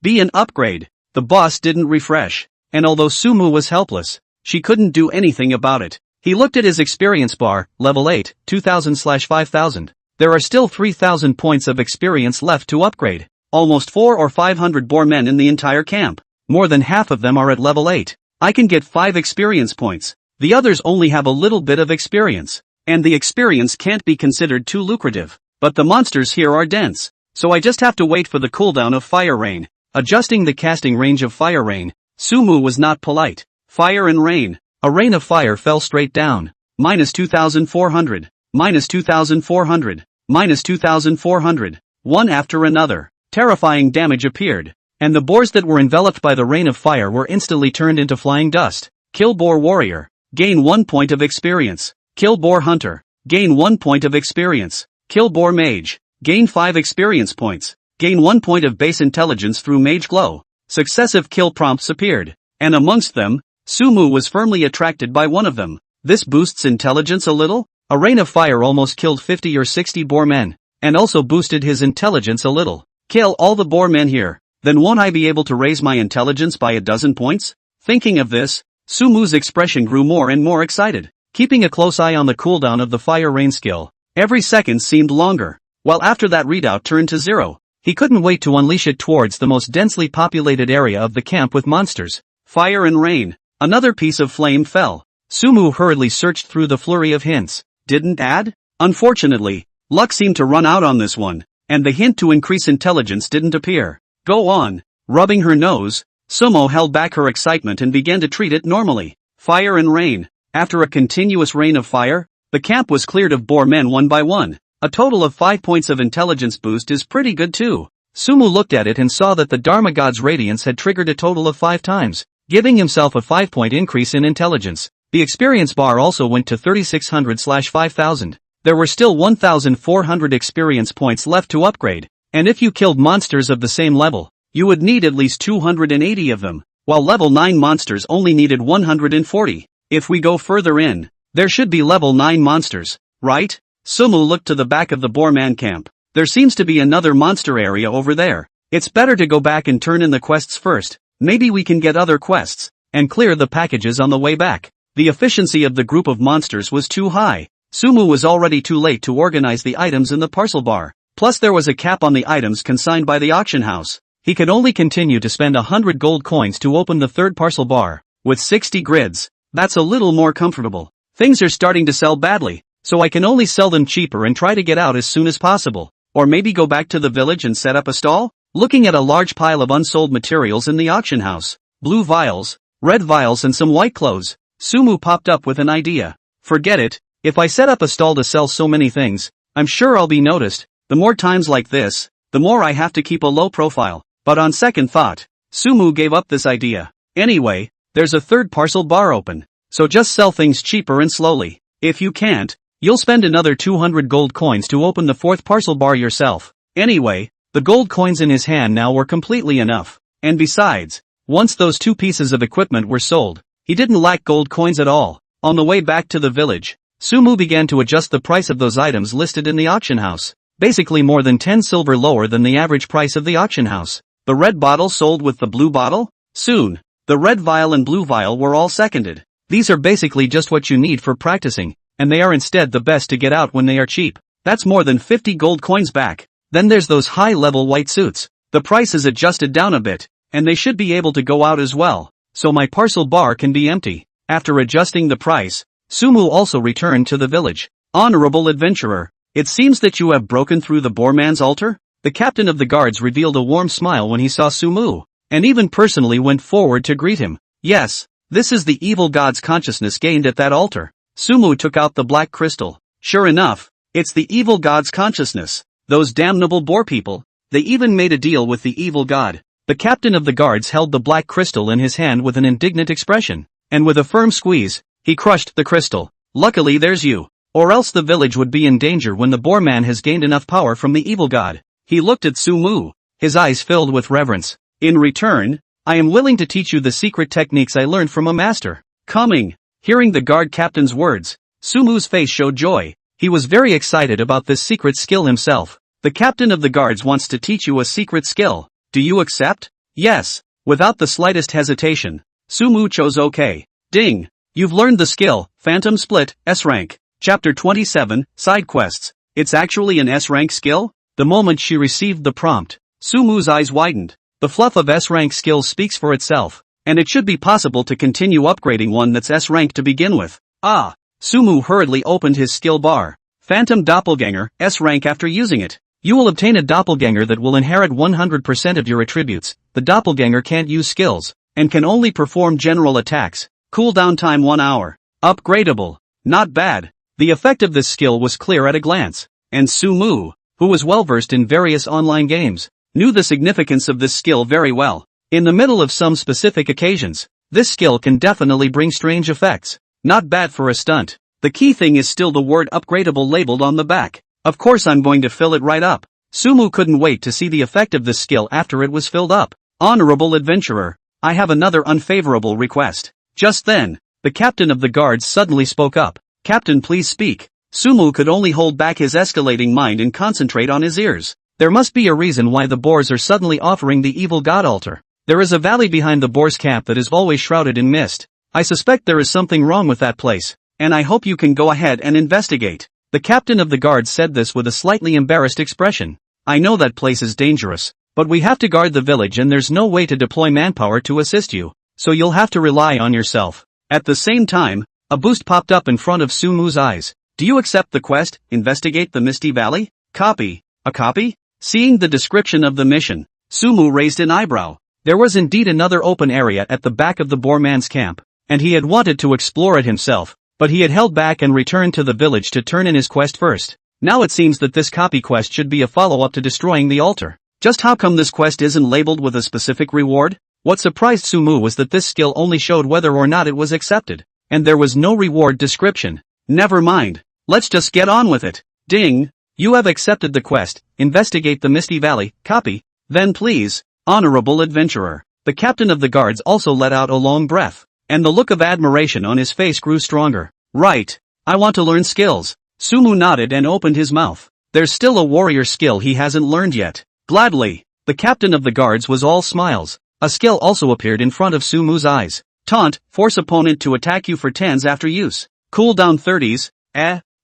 Be an upgrade. The boss didn't refresh, and although Sumu was helpless, she couldn't do anything about it. He looked at his experience bar, level 8, 2000/5000. There are still 3000 points of experience left to upgrade. Almost 400 or 500 boar men in the entire camp. More than half of them are at level 8. I can get 5 experience points. The others only have a little bit of experience, and the experience can't be considered too lucrative. But the monsters here are dense, so I just have to wait for the cooldown of Fire Rain. Adjusting the casting range of Fire Rain, Sumu was not polite. Fire and rain. A rain of fire fell straight down. -2400, -2400, -2400. One after another, terrifying damage appeared, and the boars that were enveloped by the rain of fire were instantly turned into flying dust. Kill Boar Warrior. Gain 1 point of experience. Kill Boar Hunter. Gain 1 point of experience. Kill Boar Mage. Gain 5 experience points. Gain 1 point of base intelligence through Mage Glow. Successive kill prompts appeared, and amongst them, Sumu was firmly attracted by one of them. This boosts intelligence a little? A rain of fire almost killed 50 or 60 boar men, and also boosted his intelligence a little. Kill all the boar men here, then won't I be able to raise my intelligence by 12 points? Thinking of this, Sumu's expression grew more and more excited. Keeping a close eye on the cooldown of the Fire Rain skill, every second seemed longer. while after that readout turned to 0, he couldn't wait to unleash it towards the most densely populated area of the camp with monsters. Fire and rain. Another piece of flame fell. Sumu hurriedly searched through the flurry of hints. Didn't add? Unfortunately, luck seemed to run out on this one, and the hint to increase intelligence didn't appear. Go on. Rubbing her nose, Sumo held back her excitement and began to treat it normally. Fire and rain. After a continuous rain of fire, the camp was cleared of boar men one by one. A total of 5 points of intelligence boost is pretty good too. Sumu looked at it and saw that the Dharma God's radiance had triggered a total of 5 times, giving himself a 5-point increase in intelligence. The experience bar also went to 3600/5000. There were still 1400 experience points left to upgrade, and if you killed monsters of the same level, you would need at least 280 of them, while level 9 monsters only needed 140. If we go further in, there should be level 9 monsters, right? Sumu looked to the back of the boar man camp. There seems to be another monster area over there. It's better to go back and turn in the quests first. Maybe we can get other quests, and clear the packages on the way back. The efficiency of the group of monsters was too high. Sumu was already too late to organize the items in the parcel bar. Plus there was a cap on the items consigned by the auction house. He could only continue to spend 100 gold coins to open the third parcel bar. With 60 grids, that's a little more comfortable. Things are starting to sell badly, so I can only sell them cheaper and try to get out as soon as possible. Or maybe go back to the village and set up a stall? Looking at a large pile of unsold materials in the auction house, blue vials, red vials and some white clothes, Sumu popped up with an idea. Forget it, if I set up a stall to sell so many things, I'm sure I'll be noticed. The more times like this, the more I have to keep a low profile. But on second thought, Sumu gave up this idea. Anyway, there's a third parcel bar open, so just sell things cheaper and slowly. If you can't, you'll spend another 200 gold coins to open the fourth parcel bar yourself. Anyway, the gold coins in his hand now were completely enough. And besides, once those 2 pieces of equipment were sold, he didn't lack gold coins at all. On the way back to the village, Sumu began to adjust the price of those items listed in the auction house. Basically more than 10 silver lower than the average price of the auction house. The red bottle sold with the blue bottle? Soon, the red vial and blue vial were all seconded. These are basically just what you need for practicing, and they are instead the best to get out when they are cheap. That's more than 50 gold coins back. Then there's those high-level white suits. The price is adjusted down a bit, and they should be able to go out as well, so my parcel bar can be empty. After adjusting the price, Sumu also returned to the village. Honorable adventurer, it seems that you have broken through the boar man's altar? The captain of the guards revealed a warm smile when he saw Sumu, and even personally went forward to greet him. Yes, this is the evil god's consciousness gained at that altar. Sumu took out the black crystal. Sure enough, it's the evil god's consciousness. Those damnable boar people, they even made a deal with the evil god. The captain of the guards held the black crystal in his hand with an indignant expression, and with a firm squeeze, he crushed the crystal. Luckily there's you, or else the village would be in danger when the boar man has gained enough power from the evil god. He looked at Sumu, his eyes filled with reverence. In return, I am willing to teach you the secret techniques I learned from a master. Coming. Hearing the guard captain's words, Sumu's face showed joy. He was very excited about this secret skill himself. The captain of the guards wants to teach you a secret skill. Do you accept? Yes. Without the slightest hesitation, Sumu chose OK. Ding. You've learned the skill, Phantom Split, S-Rank. Chapter 27, Side Quests. It's actually an S-Rank skill? The moment she received the prompt, Sumu's eyes widened. The fluff of S-Rank skills speaks for itself, and it should be possible to continue upgrading one that's S-Rank to begin with. Ah! Sumu hurriedly opened his skill bar. Phantom Doppelganger, S-Rank. After using it, you will obtain a doppelganger that will inherit 100% of your attributes. The doppelganger can't use skills, and can only perform general attacks. Cooldown time 1 hour. Upgradable. Not bad. The effect of this skill was clear at a glance, and Sumu, who was well versed in various online games, knew the significance of this skill very well. In the middle of some specific occasions, this skill can definitely bring strange effects. Not bad for a stunt. The key thing is still the word upgradable labeled on the back. Of course I'm going to fill it right up. Sumu couldn't wait to see the effect of this skill after it was filled up. Honorable adventurer, I have another unfavorable request. Just then, the captain of the guards suddenly spoke up. Captain, please speak. Sumu could only hold back his escalating mind and concentrate on his ears. There must be a reason why the boars are suddenly offering the evil god altar. There is a valley behind the boars' camp that is always shrouded in mist. I suspect there is something wrong with that place, and I hope you can go ahead and investigate. The captain of the guard said this with a slightly embarrassed expression. I know that place is dangerous, but we have to guard the village and there's no way to deploy manpower to assist you, so you'll have to rely on yourself. At the same time, a boost popped up in front of Sumu's eyes. Do you accept the quest, investigate the Misty Valley? Copy. A copy? Seeing the description of the mission, Sumu raised an eyebrow. There was indeed another open area at the back of the Boar Man's camp, and he had wanted to explore it himself, but he had held back and returned to the village to turn in his quest first. Now it seems that this copy quest should be a follow-up to destroying the altar. Just how come this quest isn't labeled with a specific reward? What surprised Sumu was that this skill only showed whether or not it was accepted, and there was no reward description. Never mind. Let's just get on with it. Ding! You have accepted the quest, investigate the Misty Valley, copy. Then please, honorable adventurer. The captain of the guards also let out a long breath, and the look of admiration on his face grew stronger. Right. I want to learn skills. Sumu nodded and opened his mouth. There's still a warrior skill he hasn't learned yet. Gladly. The captain of the guards was all smiles. A skill also appeared in front of Sumu's eyes. Taunt, force opponent to attack you for 10s after use. Cooldown 30s.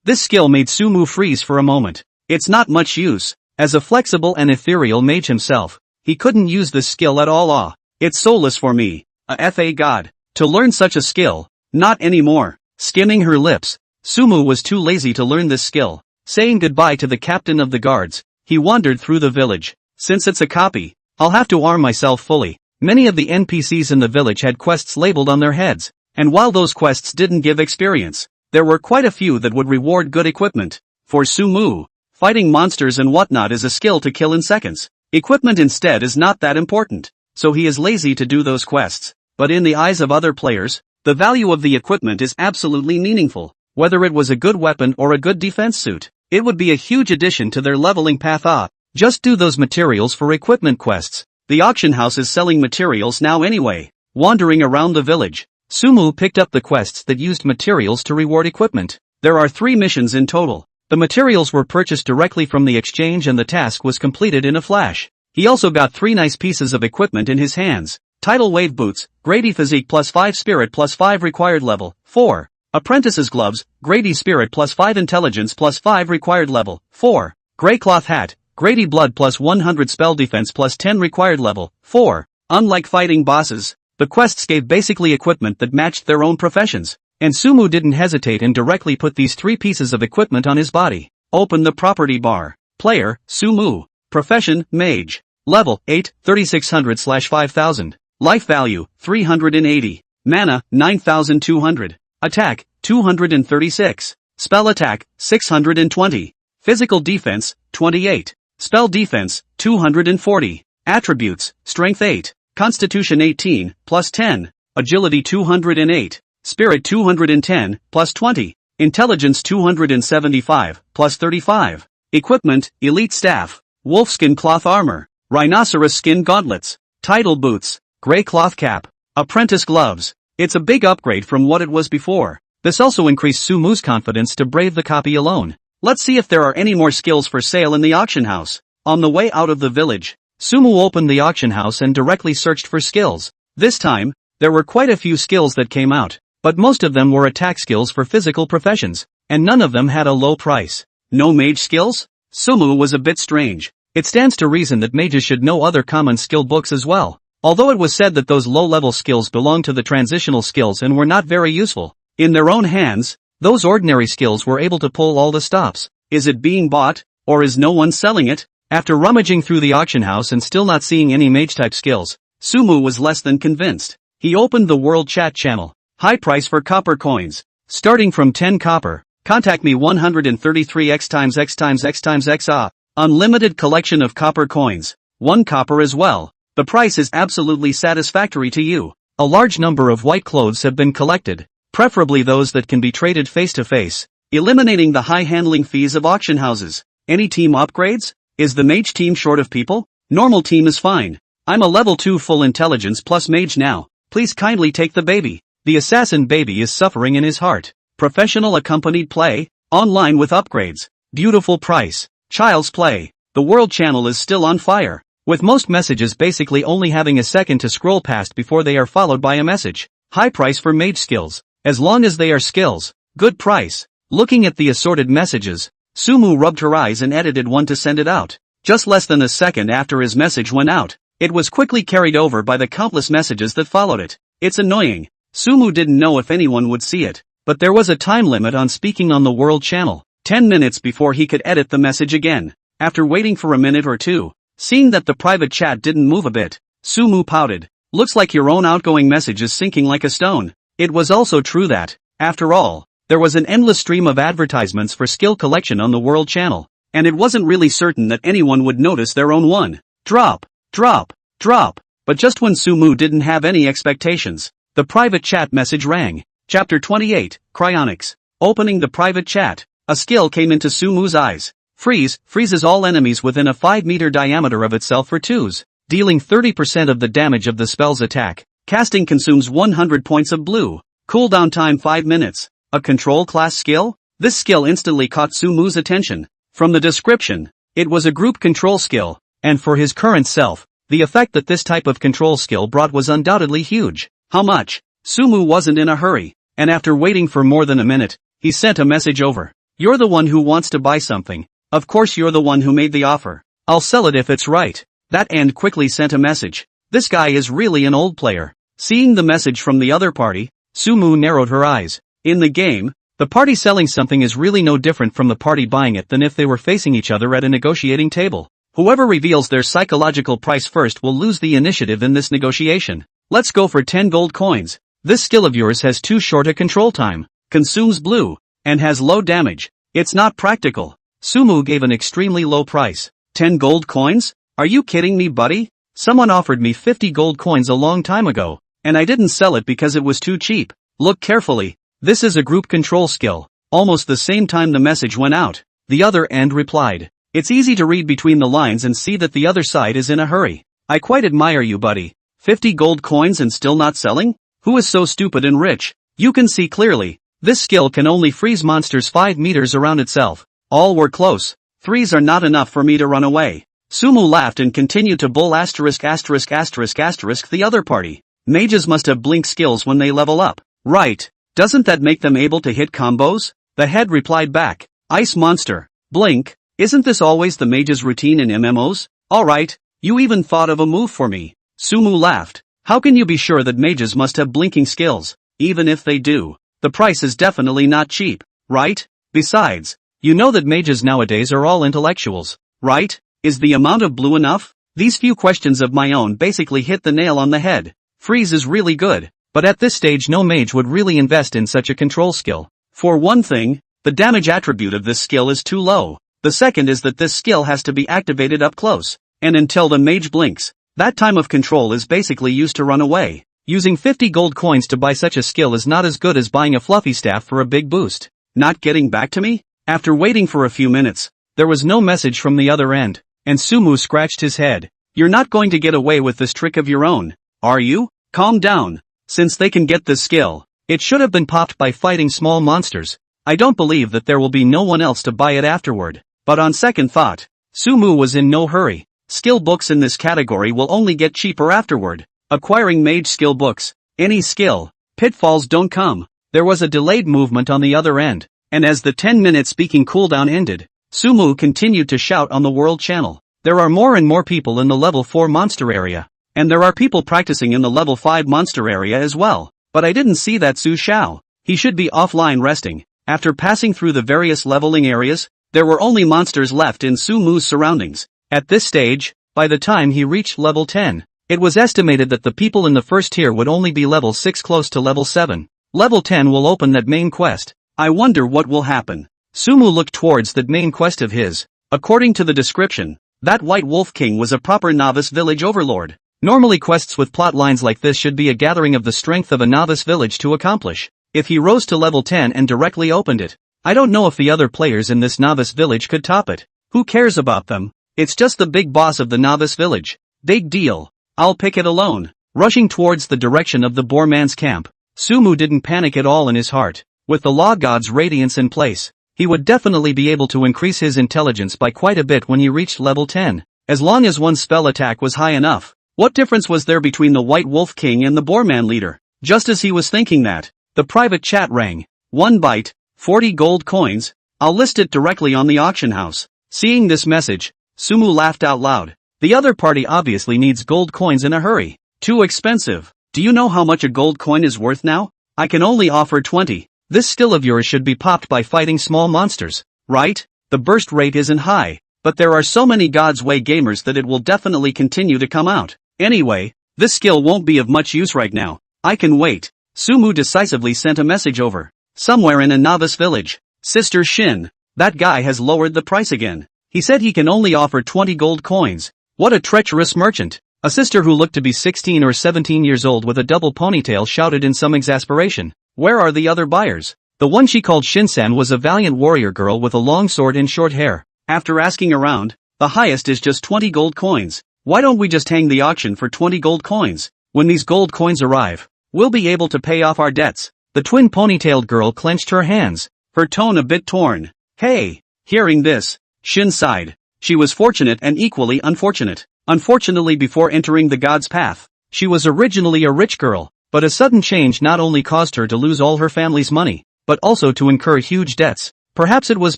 This skill made Sumu freeze for a moment. It's not much use. As a flexible and ethereal mage himself, he couldn't use this skill at all. It's soulless for me. A god. To learn such a skill. Not anymore. Skimming her lips, Sumu was too lazy to learn this skill. Saying goodbye to the captain of the guards, he wandered through the village. Since it's a copy, I'll have to arm myself fully. Many of the NPCs in the village had quests labeled on their heads, and while those quests didn't give experience, there were quite a few that would reward good equipment. For Sumu, fighting monsters and whatnot is a skill to kill in seconds. Equipment instead is not that important, so he is lazy to do those quests. But in the eyes of other players, the value of the equipment is absolutely meaningful. Whether it was a good weapon or a good defense suit, it would be a huge addition to their leveling path. Just do those materials for equipment quests. The auction house is selling materials now anyway. Wandering around the village, Sumu picked up the quests that used materials to reward equipment. There are 3 missions in total. The materials were purchased directly from the exchange and the task was completed in a flash. He also got 3 nice pieces of equipment in his hands. Tidal Wave Boots, Grady Physique plus 5 Spirit plus 5 required level, 4. Apprentice's Gloves, Grady Spirit plus 5 Intelligence plus 5 required level, 4. Grey Cloth Hat, Grady Blood plus 100 Spell Defense plus 10 required level, 4. Unlike fighting bosses, the quests gave basically equipment that matched their own professions, and Sumu didn't hesitate and directly put these 3 pieces of equipment on his body. Open the property bar. Player, Sumu. Profession, Mage. Level, 8, 3600/5000. Life value, 380. Mana, 9200. Attack, 236. Spell attack, 620. Physical defense, 28. Spell defense, 240. Attributes, Strength 8. Constitution 18, plus 10. Agility 208. Spirit 210, plus 20. Intelligence 275, plus 35. Equipment, Elite Staff. Wolfskin Cloth Armor. Rhinoceros Skin Gauntlets. Tidal Boots. Grey Cloth Cap. Apprentice Gloves. It's a big upgrade from what it was before. This also increased Sumu's confidence to brave the copy alone. Let's see if there are any more skills for sale in the auction house. On the way out of the village, Sumu opened the auction house and directly searched for skills. This time, there were quite a few skills that came out, but most of them were attack skills for physical professions, and none of them had a low price. No mage skills? Sumu was a bit strange. It stands to reason that mages should know other common skill books as well, although it was said that those low-level skills belonged to the transitional skills and were not very useful. In their own hands, those ordinary skills were able to pull all the stops. Is it being bought, or is no one selling it? After rummaging through the auction house and still not seeing any mage-type skills, Sumu was less than convinced. He opened the world chat channel. High price for copper coins. Starting from 10 copper. Contact me 133x times x times x times x. Unlimited collection of copper coins. 1 copper as well. The price is absolutely satisfactory to you. A large number of white clothes have been collected, preferably those that can be traded face to face, eliminating the high handling fees of auction houses. Any team upgrades? Is the mage team short of people? Normal team is fine. I'm a level 2 full intelligence plus mage now. Please kindly take the baby. The assassin baby is suffering in his heart. Professional accompanied play, online with upgrades. Beautiful price. Child's play. The world channel is still on fire, with most messages basically only having a second to scroll past before they are followed by a message. High price for mage skills. As long as they are skills. Good price. Looking at the assorted messages, Sumu rubbed her eyes and edited one to send it out. Just less than a second after his message went out, it was quickly carried over by the countless messages that followed it. It's annoying. Sumu didn't know if anyone would see it, but there was a time limit on speaking on the world channel, 10 minutes before he could edit the message again. After waiting for a minute or two, seeing that the private chat didn't move a bit, Sumu pouted. Looks like your own outgoing message is sinking like a stone. It was also true that, after all, there was an endless stream of advertisements for skill collection on the world channel, and it wasn't really certain that anyone would notice their own one. Drop, drop, drop. But just when Sumu didn't have any expectations, the private chat message rang. Chapter 28, Cryonics. Opening the private chat, a skill came into Sumu's eyes. Freeze, freezes all enemies within a 5-meter diameter of itself for 2s, dealing 30% of the damage of the spell's attack. Casting consumes 100 points of blue. Cooldown time 5 minutes. A control class skill? This skill instantly caught Sumu's attention. From the description, it was a group control skill, and for his current self, the effect that this type of control skill brought was undoubtedly huge. How much? Sumu wasn't in a hurry, and after waiting for more than a minute, he sent a message over. You're the one who wants to buy something. Of course you're the one who made the offer. I'll sell it if it's right. That end quickly sent a message. This guy is really an old player. Seeing the message from the other party, Sumu narrowed her eyes. In the game, the party selling something is really no different from the party buying it than if they were facing each other at a negotiating table. Whoever reveals their psychological price first will lose the initiative in this negotiation. Let's go for 10 gold coins. This skill of yours has too short a control time, consumes blue, and has low damage. It's not practical. Sumu gave an extremely low price. 10 gold coins? Are you kidding me, buddy? Someone offered me 50 gold coins a long time ago, and I didn't sell it because it was too cheap. Look carefully. This is a group control skill. Almost the same time the message went out, the other end replied. It's easy to read between the lines and see that the other side is in a hurry. I quite admire you, buddy. 50 gold coins and still not selling? Who is so stupid and rich? You can see clearly. This skill can only freeze monsters 5 meters around itself. All were close. 3s are not enough for me to run away. Sumu laughed and continued to bull ***** the other party. Mages must have blink skills when they level up. Right. Doesn't that make them able to hit combos? The head replied back. Ice monster. Blink. Isn't this always the mage's routine in MMOs? Alright. You even thought of a move for me. Sumu laughed. How can you be sure that mages must have blinking skills? Even if they do, the price is definitely not cheap, right? Besides, you know that mages nowadays are all intellectuals, right? Is the amount of blue enough? These few questions of my own basically hit the nail on the head. Freeze is really good, but at this stage no mage would really invest in such a control skill. For one thing, the damage attribute of this skill is too low. The second is that this skill has to be activated up close, and until the mage blinks, that time of control is basically used to run away. Using 50 gold coins to buy such a skill is not as good as buying a fluffy staff for a big boost. Not getting back to me? After waiting for a few minutes, there was no message from the other end, and Sumu scratched his head. You're not going to get away with this trick of your own, are you? Calm down. Since they can get this skill, it should have been popped by fighting small monsters. I don't believe that there will be no one else to buy it afterward. But on second thought, Sumu was in no hurry. Skill books in this category will only get cheaper afterward. Acquiring mage skill books. Any skill. Pitfalls don't come. There was a delayed movement on the other end, and as the 10-minute speaking cooldown ended, Sumu continued to shout on the world channel. There are more and more people in the level 4 monster area, and there are people practicing in the level 5 monster area as well. But I didn't see that Su Xiao. He should be offline resting. After passing through the various leveling areas, there were only monsters left in Sumu's surroundings. At this stage, by the time he reached level 10, it was estimated that the people in the first tier would only be level 6 close to level 7. Level 10 will open that main quest. I wonder what will happen. Sumu looked towards that main quest of his. According to the description, that White Wolf King was a proper novice village overlord. Normally quests with plot lines like this should be a gathering of the strength of a novice village to accomplish. If he rose to level 10 and directly opened it, I don't know if the other players in this novice village could top it. Who cares about them? It's just the big boss of the novice village. Big deal. I'll pick it alone. Rushing towards the direction of the Boar Man's camp, Sumu didn't panic at all in his heart. With the law god's radiance in place, he would definitely be able to increase his intelligence by quite a bit when he reached level 10. As long as one spell attack was high enough. What difference was there between the White Wolf King and the Boar Man leader? Just as he was thinking that, the private chat rang. One bite, 40 gold coins? I'll list it directly on the auction house. Seeing this message, Sumu laughed out loud. The other party obviously needs gold coins in a hurry. Too expensive. Do you know how much a gold coin is worth now? I can only offer 20. This skill of yours should be popped by fighting small monsters, right? The burst rate isn't high, but there are so many God's Way gamers that it will definitely continue to come out. Anyway, this skill won't be of much use right now. I can wait. Sumu decisively sent a message over. Somewhere in a novice village. Sister Shin. That guy has lowered the price again. He said he can only offer 20 gold coins. What a treacherous merchant. A sister who looked to be 16 or 17 years old with a double ponytail shouted in some exasperation. Where are the other buyers? The one she called Shinsan was a valiant warrior girl with a long sword and short hair. After asking around, the highest is just 20 gold coins. Why don't we just hang the auction for 20 gold coins? When these gold coins arrive, we'll be able to pay off our debts. The twin ponytailed girl clenched her hands, her tone a bit torn. Hey! Hearing this, Shin sighed. She was fortunate and equally unfortunate. Unfortunately, before entering the god's path, she was originally a rich girl, but a sudden change not only caused her to lose all her family's money, but also to incur huge debts. Perhaps it was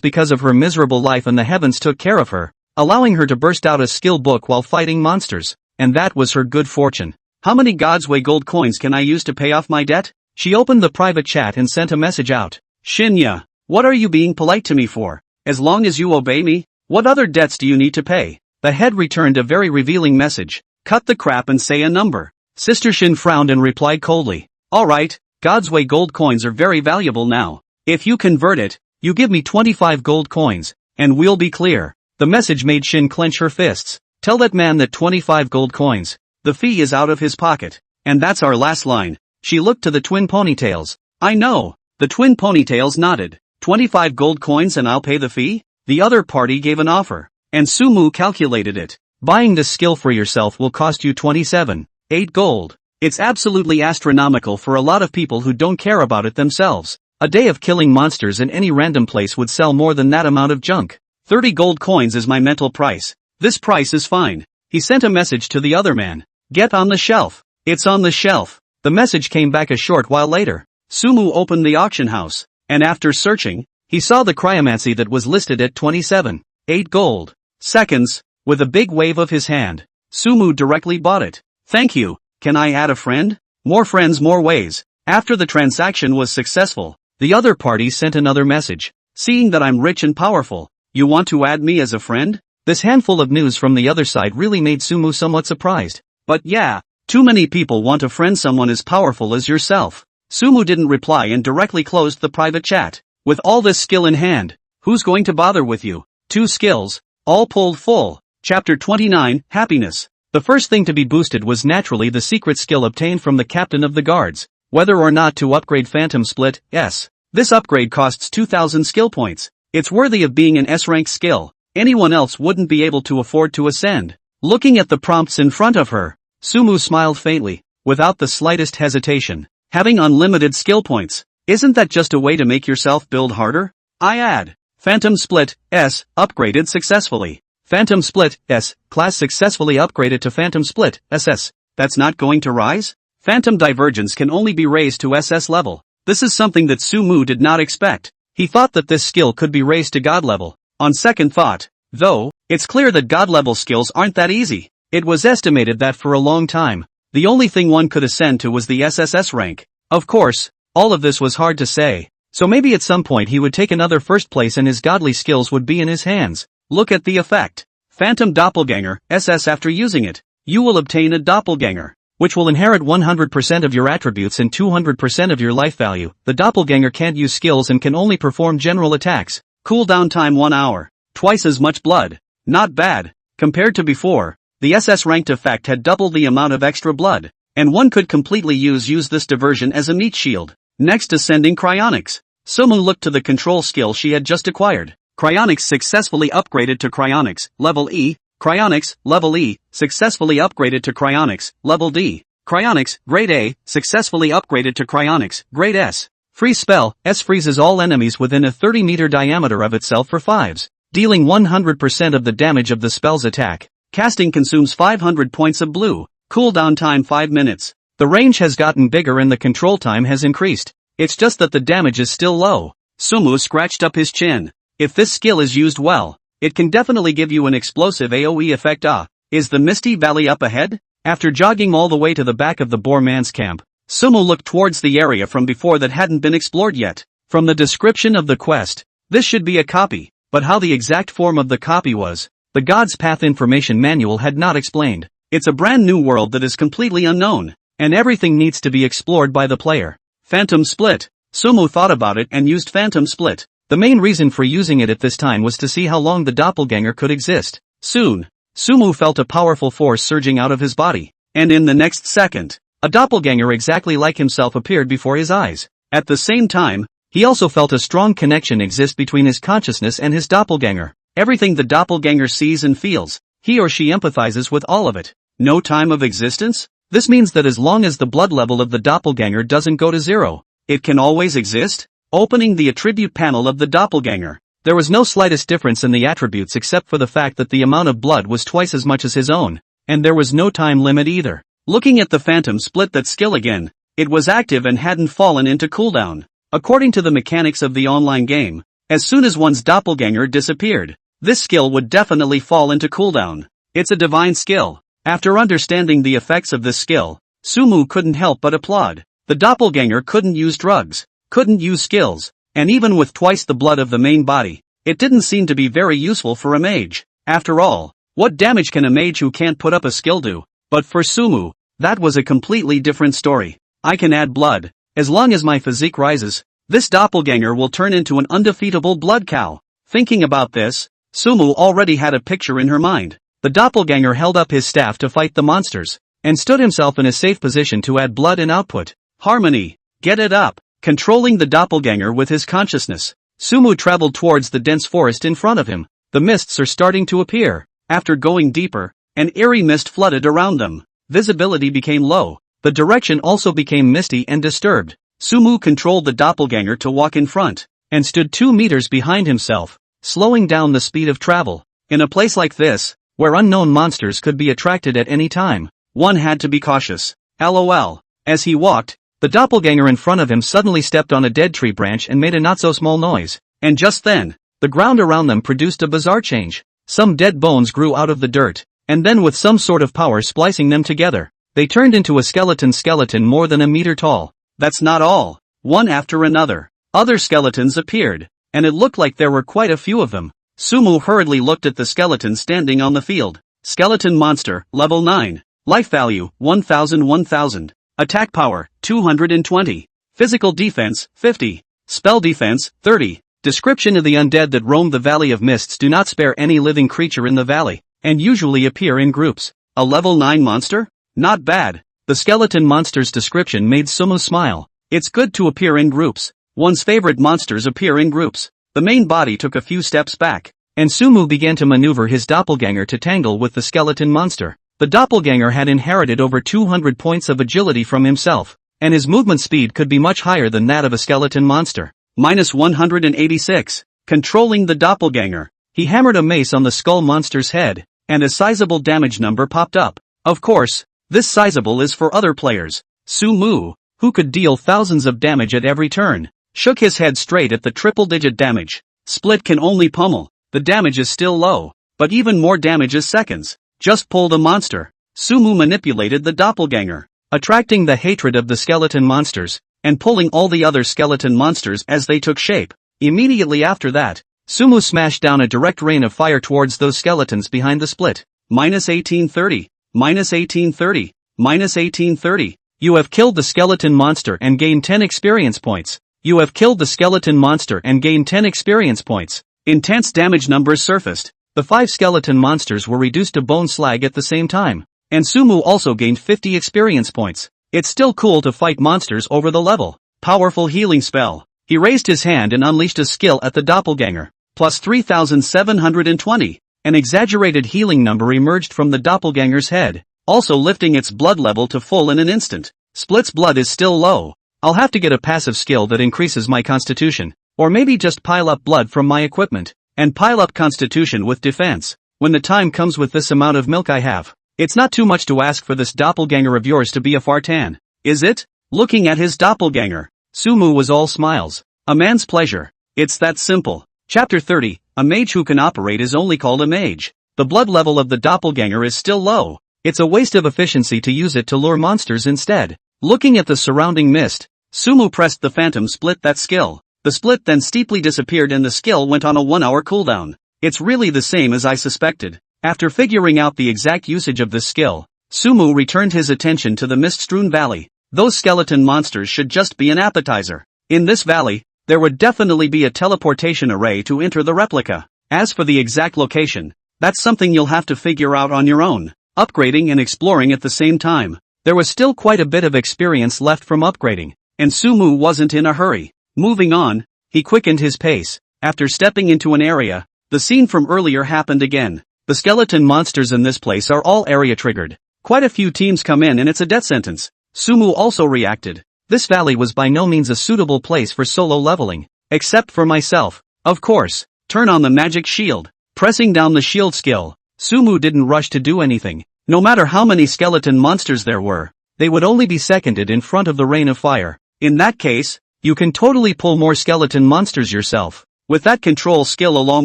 because of her miserable life and the heavens took care of her, allowing her to burst out a skill book while fighting monsters, and that was her good fortune. How many God's Way gold coins can I use to pay off my debt? She opened the private chat and sent a message out. Shinya, what are you being polite to me for? As long as you obey me, what other debts do you need to pay? The head returned a very revealing message. Cut the crap and say a number. Sister Shin frowned and replied coldly. Alright, God's Way gold coins are very valuable now. If you convert it, you give me 25 gold coins, and we'll be clear. The message made Shin clench her fists. Tell that man that 25 gold coins. The fee is out of his pocket. And that's our last line. She looked to the twin ponytails. I know. The twin ponytails nodded. 25 gold coins and I'll pay the fee? The other party gave an offer. And Sumu calculated it. Buying this skill for yourself will cost you 27.8 gold. It's absolutely astronomical for a lot of people who don't care about it themselves. A day of killing monsters in any random place would sell more than that amount of junk. 30 gold coins is my mental price. This price is fine. He sent a message to the other man. Get on the shelf. It's on the shelf. The message came back a short while later. Sumu opened the auction house, and after searching, he saw the cryomancy that was listed at 27.8 gold. Seconds, with a big wave of his hand, Sumu directly bought it. Thank you. Can I add a friend? More friends, more ways. After the transaction was successful, the other party sent another message. Seeing that I'm rich and powerful, you want to add me as a friend? This handful of news from the other side really made Sumu somewhat surprised. But yeah, too many people want to friend someone as powerful as yourself. Sumu didn't reply and directly closed the private chat. With all this skill in hand, who's going to bother with you? 2 skills, all pulled full. Chapter 29, Happiness. The first thing to be boosted was naturally the secret skill obtained from the captain of the guards. Whether or not to upgrade Phantom Split, S. This upgrade costs 2,000 skill points. It's worthy of being an S-rank skill. Anyone else wouldn't be able to afford to ascend. Looking at the prompts in front of her, Sumu smiled faintly, without the slightest hesitation. Having unlimited skill points, isn't that just a way to make yourself build harder? I add. Phantom Split, S, upgraded successfully. Phantom Split, S, class successfully upgraded to Phantom Split, SS. That's not going to rise? Phantom Divergence can only be raised to SS level. This is something that Sumu did not expect. He thought that this skill could be raised to God level. On second thought, though, it's clear that God level skills aren't that easy. It was estimated that for a long time, the only thing one could ascend to was the SSS rank. Of course, all of this was hard to say. So maybe at some point he would take another first place and his godly skills would be in his hands. Look at the effect. Phantom Doppelganger, SS. After using it, you will obtain a Doppelganger, which will inherit 100% of your attributes and 200% of your life value. The Doppelganger can't use skills and can only perform general attacks. Cooldown time 1 hour. Twice as much blood. Not bad. Compared to before, the SS ranked effect had double the amount of extra blood, and one could completely use this diversion as a meat shield. Next, ascending Cryonics. Sumu looked to the control skill she had just acquired. Cryonics successfully upgraded to Cryonics, level E. Cryonics, level E, successfully upgraded to Cryonics, level D. Cryonics, grade A, successfully upgraded to Cryonics, grade S. Freeze spell, S freezes all enemies within a 30-meter diameter of itself for 5s, dealing 100% of the damage of the spell's attack. Casting consumes 500 points of blue. Cooldown time 5 minutes. The range has gotten bigger and the control time has increased. It's just that the damage is still low. Sumu scratched up his chin. If this skill is used well, it can definitely give you an explosive AoE effect. Is the Misty Valley up ahead? After jogging all the way to the back of the Boar Man's camp, Sumu looked towards the area from before that hadn't been explored yet. From the description of the quest, this should be a copy, but how the exact form of the copy was, the God's Path information manual had not explained. It's a brand new world that is completely unknown, and everything needs to be explored by the player. Phantom Split. Sumu thought about it and used Phantom Split. The main reason for using it at this time was to see how long the doppelganger could exist. Soon, Sumu felt a powerful force surging out of his body, and in the next second, a doppelganger exactly like himself appeared before his eyes. At the same time, he also felt a strong connection exist between his consciousness and his doppelganger. Everything the doppelganger sees and feels, he or she empathizes with all of it. No time of existence? This means that as long as the blood level of the doppelganger doesn't go to 0, it can always exist? Opening the attribute panel of the doppelganger, there was no slightest difference in the attributes except for the fact that the amount of blood was twice as much as his own, and there was no time limit either. Looking at the Phantom Split that skill again, it was active and hadn't fallen into cooldown. According to the mechanics of the online game, as soon as one's doppelganger disappeared, this skill would definitely fall into cooldown. It's a divine skill. After understanding the effects of this skill, Sumu couldn't help but applaud. The doppelganger couldn't use drugs, couldn't use skills, and even with twice the blood of the main body, it didn't seem to be very useful for a mage. After all, what damage can a mage who can't put up a skill do? But for Sumu, that was a completely different story. I can add blood. As long as my physique rises, this doppelganger will turn into an undefeatable blood cow. Thinking about this, Sumu already had a picture in her mind. The doppelganger held up his staff to fight the monsters, and stood himself in a safe position to add blood and output. Harmony. Get it up. Controlling the doppelganger with his consciousness, Sumu traveled towards the dense forest in front of him. The mists are starting to appear. After going deeper, an eerie mist flooded around them. Visibility became low. The direction also became misty and disturbed. Sumu controlled the doppelganger to walk in front, and stood 2 meters behind himself, slowing down the speed of travel. In a place like this, where unknown monsters could be attracted at any time, one had to be cautious. LOL. As he walked, the doppelganger in front of him suddenly stepped on a dead tree branch and made a not-so-small noise. And just then, the ground around them produced a bizarre change. Some dead bones grew out of the dirt, and then with some sort of power splicing them together, they turned into a skeleton more than a meter tall. That's not all. One after another, other skeletons appeared, and it looked like there were quite a few of them. Sumu hurriedly looked at the skeleton standing on the field. Skeleton monster, level 9. Life value, 1000. Attack power, 220. Physical defense, 50. Spell defense, 30. Description of the undead that roam the Valley of Mists do not spare any living creature in the valley, and usually appear in groups. A level 9 monster? Not bad. The skeleton monster's description made Sumu smile. It's good to appear in groups. One's favorite monsters appear in groups. The main body took a few steps back, and Sumu began to maneuver his doppelganger to tangle with the skeleton monster. The doppelganger had inherited over 200 points of agility from himself, and his movement speed could be much higher than that of a skeleton monster. Minus 186. Controlling the doppelganger, he hammered a mace on the skull monster's head, and a sizable damage number popped up. Of course, this sizable is for other players. Sumu, who could deal thousands of damage at every turn, shook his head straight at the triple-digit damage. Split can only pummel. The damage is still low, but even more damage is seconds. Just pull the monster. Sumu manipulated the doppelganger, attracting the hatred of the skeleton monsters, and pulling all the other skeleton monsters as they took shape. Immediately after that, Sumu smashed down a direct rain of fire towards those skeletons behind the split. Minus 1830. Minus 1830. Minus 1830. You have killed the skeleton monster and gained 10 experience points. You have killed the skeleton monster and gained 10 experience points. Intense damage numbers surfaced. The 5 skeleton monsters were reduced to bone slag at the same time, and Sumu also gained 50 experience points. It's still cool to fight monsters over the level. Powerful healing spell. He raised his hand and unleashed a skill at the doppelganger. Plus 3720. An exaggerated healing number emerged from the doppelganger's head, also lifting its blood level to full in an instant. Split's blood is still low. I'll have to get a passive skill that increases my constitution, or maybe just pile up blood from my equipment, and pile up constitution with defense. When the time comes with this amount of milk I have, it's not too much to ask for this doppelganger of yours to be a Fartan, is it? Looking at his doppelganger, Sumu was all smiles. A man's pleasure. It's that simple. Chapter 30, a mage who can operate is only called a mage. The blood level of the doppelganger is still low. It's a waste of efficiency to use it to lure monsters instead. Looking at the surrounding mist, Sumu pressed the phantom split that skill. The split then steeply disappeared and the skill went on a 1-hour cooldown. It's really the same as I suspected. After figuring out the exact usage of this skill, Sumu returned his attention to the mist-strewn valley. Those skeleton monsters should just be an appetizer. In this valley, there would definitely be a teleportation array to enter the replica. As for the exact location, that's something you'll have to figure out on your own. Upgrading and exploring at the same time. There was still quite a bit of experience left from upgrading, and Sumu wasn't in a hurry. Moving on, he quickened his pace. After stepping into an area, the scene from earlier happened again. The skeleton monsters in this place are all area triggered. Quite a few teams come in and it's a death sentence. Sumu also reacted. This valley was by no means a suitable place for solo leveling. Except for myself. Of course. Turn on the magic shield. Pressing down the shield skill, Sumu didn't rush to do anything. No matter how many skeleton monsters there were, they would only be seconded in front of the rain of fire. In that case, you can totally pull more skeleton monsters yourself. With that control skill along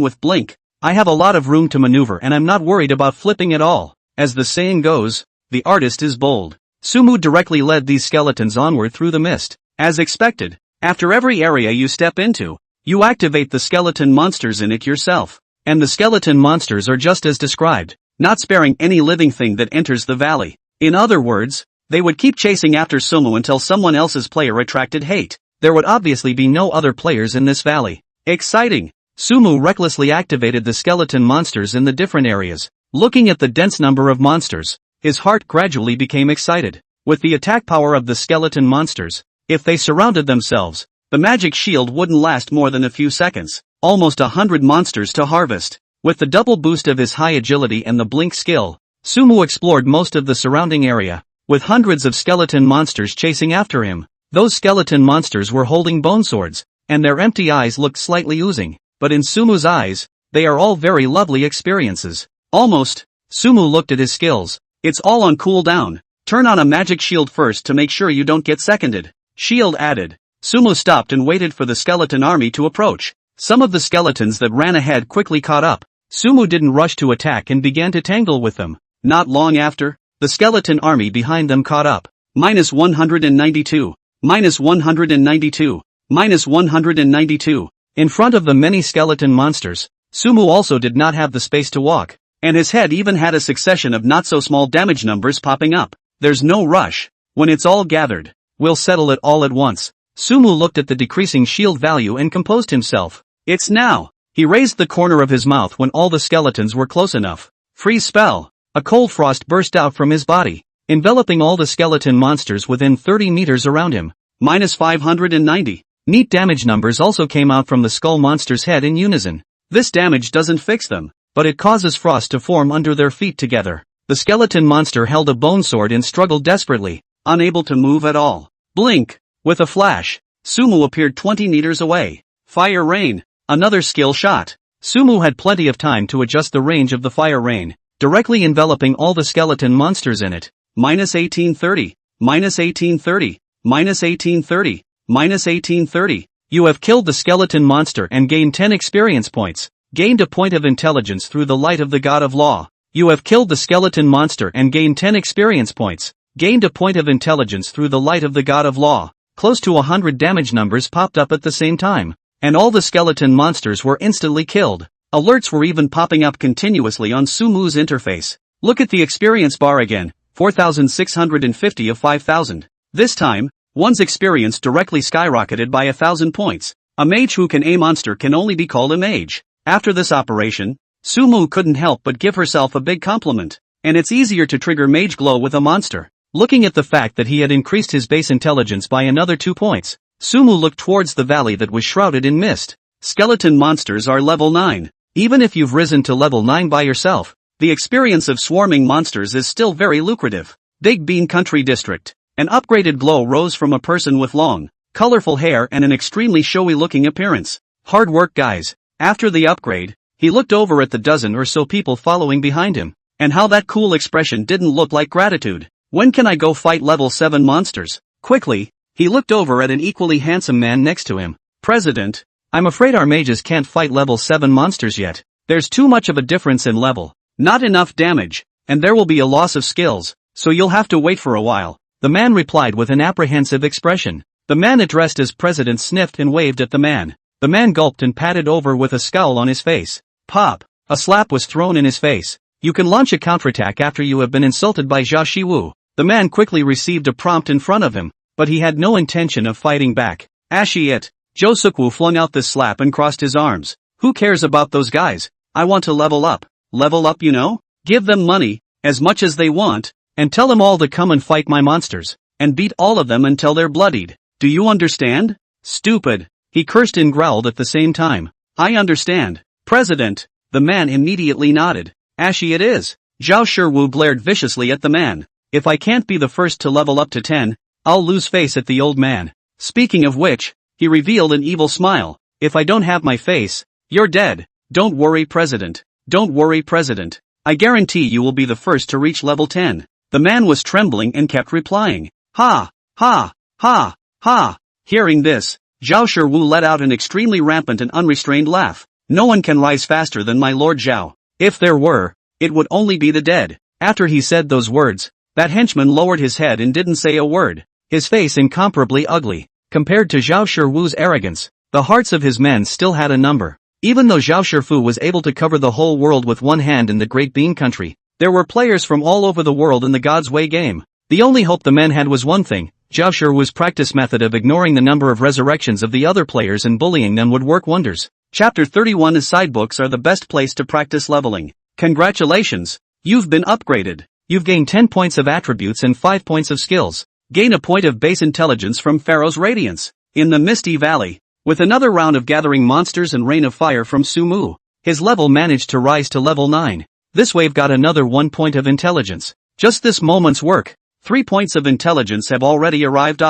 with blink, I have a lot of room to maneuver and I'm not worried about flipping at all. As the saying goes, the artist is bold. Sumu directly led these skeletons onward through the mist. As expected, after every area you step into, you activate the skeleton monsters in it yourself. And the skeleton monsters are just as described, not sparing any living thing that enters the valley. In other words, they would keep chasing after Sumu until someone else's player attracted hate. There would obviously be no other players in this valley. Exciting! Sumu recklessly activated the skeleton monsters in the different areas. Looking at the dense number of monsters, his heart gradually became excited. With the attack power of the skeleton monsters, if they surrounded themselves, the magic shield wouldn't last more than a few seconds. Almost 100 monsters to harvest. With the double boost of his high agility and the blink skill, Sumu explored most of the surrounding area, with hundreds of skeleton monsters chasing after him. Those skeleton monsters were holding bone swords, and their empty eyes looked slightly oozing, but in Sumu's eyes, they are all very lovely experiences. Almost. Sumu looked at his skills. It's all on cooldown. Turn on a magic shield first to make sure you don't get seconded. Shield added. Sumu stopped and waited for the skeleton army to approach. Some of the skeletons that ran ahead quickly caught up. Sumu didn't rush to attack and began to tangle with them. Not long after, the skeleton army behind them caught up. -192. -192. -192. In front of the many skeleton monsters, Sumu also did not have the space to walk, and his head even had a succession of not-so-small damage numbers popping up. There's no rush. When it's all gathered, we'll settle it all at once. Sumu looked at the decreasing shield value and composed himself. It's now. He raised the corner of his mouth when all the skeletons were close enough. Freeze spell. A cold frost burst out from his body, enveloping all the skeleton monsters within 30 meters around him. -590. Neat damage numbers also came out from the skull monster's head in unison. This damage doesn't fix them, but it causes frost to form under their feet together. The skeleton monster held a bone sword and struggled desperately, unable to move at all. Blink. With a flash, Sumu appeared 20 meters away. Fire rain. Another skill shot. Sumu had plenty of time to adjust the range of the fire rain, directly enveloping all the skeleton monsters in it. -1830. -1830. -1830. -1830. You have killed the skeleton monster and gained 10 experience points. Gained a point of intelligence through the light of the god of law. You have killed the skeleton monster and gained 10 experience points. Gained a point of intelligence through the light of the god of law. Close to 100 damage numbers popped up at the same time, and all the skeleton monsters were instantly killed. Alerts were even popping up continuously on Sumu's interface. Look at the experience bar again, 4,650 of 5,000. This time, one's experience directly skyrocketed by 1,000 points. A mage who can a monster can only be called a mage. After this operation, Sumu couldn't help but give herself a big compliment. And it's easier to trigger mage glow with a monster. Looking at the fact that he had increased his base intelligence by another 2 points, Sumu looked towards the valley that was shrouded in mist. Skeleton monsters are level 9. Even if you've risen to level 9 by yourself, the experience of swarming monsters is still very lucrative. Big Bean Country District. An upgraded glow rose from a person with long, colorful hair and an extremely showy-looking appearance. Hard work, guys. After the upgrade, he looked over at the dozen or so people following behind him, and how that cool expression didn't look like gratitude. When can I go fight level 7 monsters? Quickly, he looked over at an equally handsome man next to him. President, I'm afraid our mages can't fight level 7 monsters yet. There's too much of a difference in level. Not enough damage, and there will be a loss of skills, so you'll have to wait for a while. The man replied with an apprehensive expression. The man addressed as president sniffed and waved at the man. The man gulped and patted over with a scowl on his face. Pop! A slap was thrown in his face. You can launch a counterattack after you have been insulted by Jia Shiwu. The man quickly received a prompt in front of him, but he had no intention of fighting back. Ashi it! Zhou Sukwu flung out this slap and crossed his arms. Who cares about those guys? I want to level up. Level up, you know? Give them money, as much as they want, and tell them all to come and fight my monsters, and beat all of them until they're bloodied. Do you understand? Stupid. He cursed and growled at the same time. I understand, President. The man immediately nodded. Ashi it is. Zhao Shiwu glared viciously at the man. If I can't be the first to level up to 10, I'll lose face at the old man. Speaking of which, he revealed an evil smile. If I don't have my face, you're dead. Don't worry, President. Don't worry, President. I guarantee you will be the first to reach level 10. The man was trembling and kept replying. Ha! Ha! Ha! Ha! Hearing this, Zhao Shiwu let out an extremely rampant and unrestrained laugh. No one can rise faster than my Lord Zhao. If there were, it would only be the dead. After he said those words, that henchman lowered his head and didn't say a word. His face incomparably ugly. Compared to Zhao Shiwu's arrogance, the hearts of his men still had a number. Even though Zhao Shifu was able to cover the whole world with one hand in the Great Bean Country, there were players from all over the world in the God's Way game. The only hope the men had was one thing: Zhao Shifu's practice method of ignoring the number of resurrections of the other players and bullying them would work wonders. Chapter 31 is sidebooks are the best place to practice leveling. Congratulations! You've been upgraded. You've gained 10 points of attributes and 5 points of skills. Gain a point of base intelligence from Pharaoh's Radiance. In the Misty Valley, with another round of gathering monsters and Rain of Fire from Sumu, his level managed to rise to level 9. This wave got another 1 point of intelligence. Just this moment's work, 3 points of intelligence have already arrived.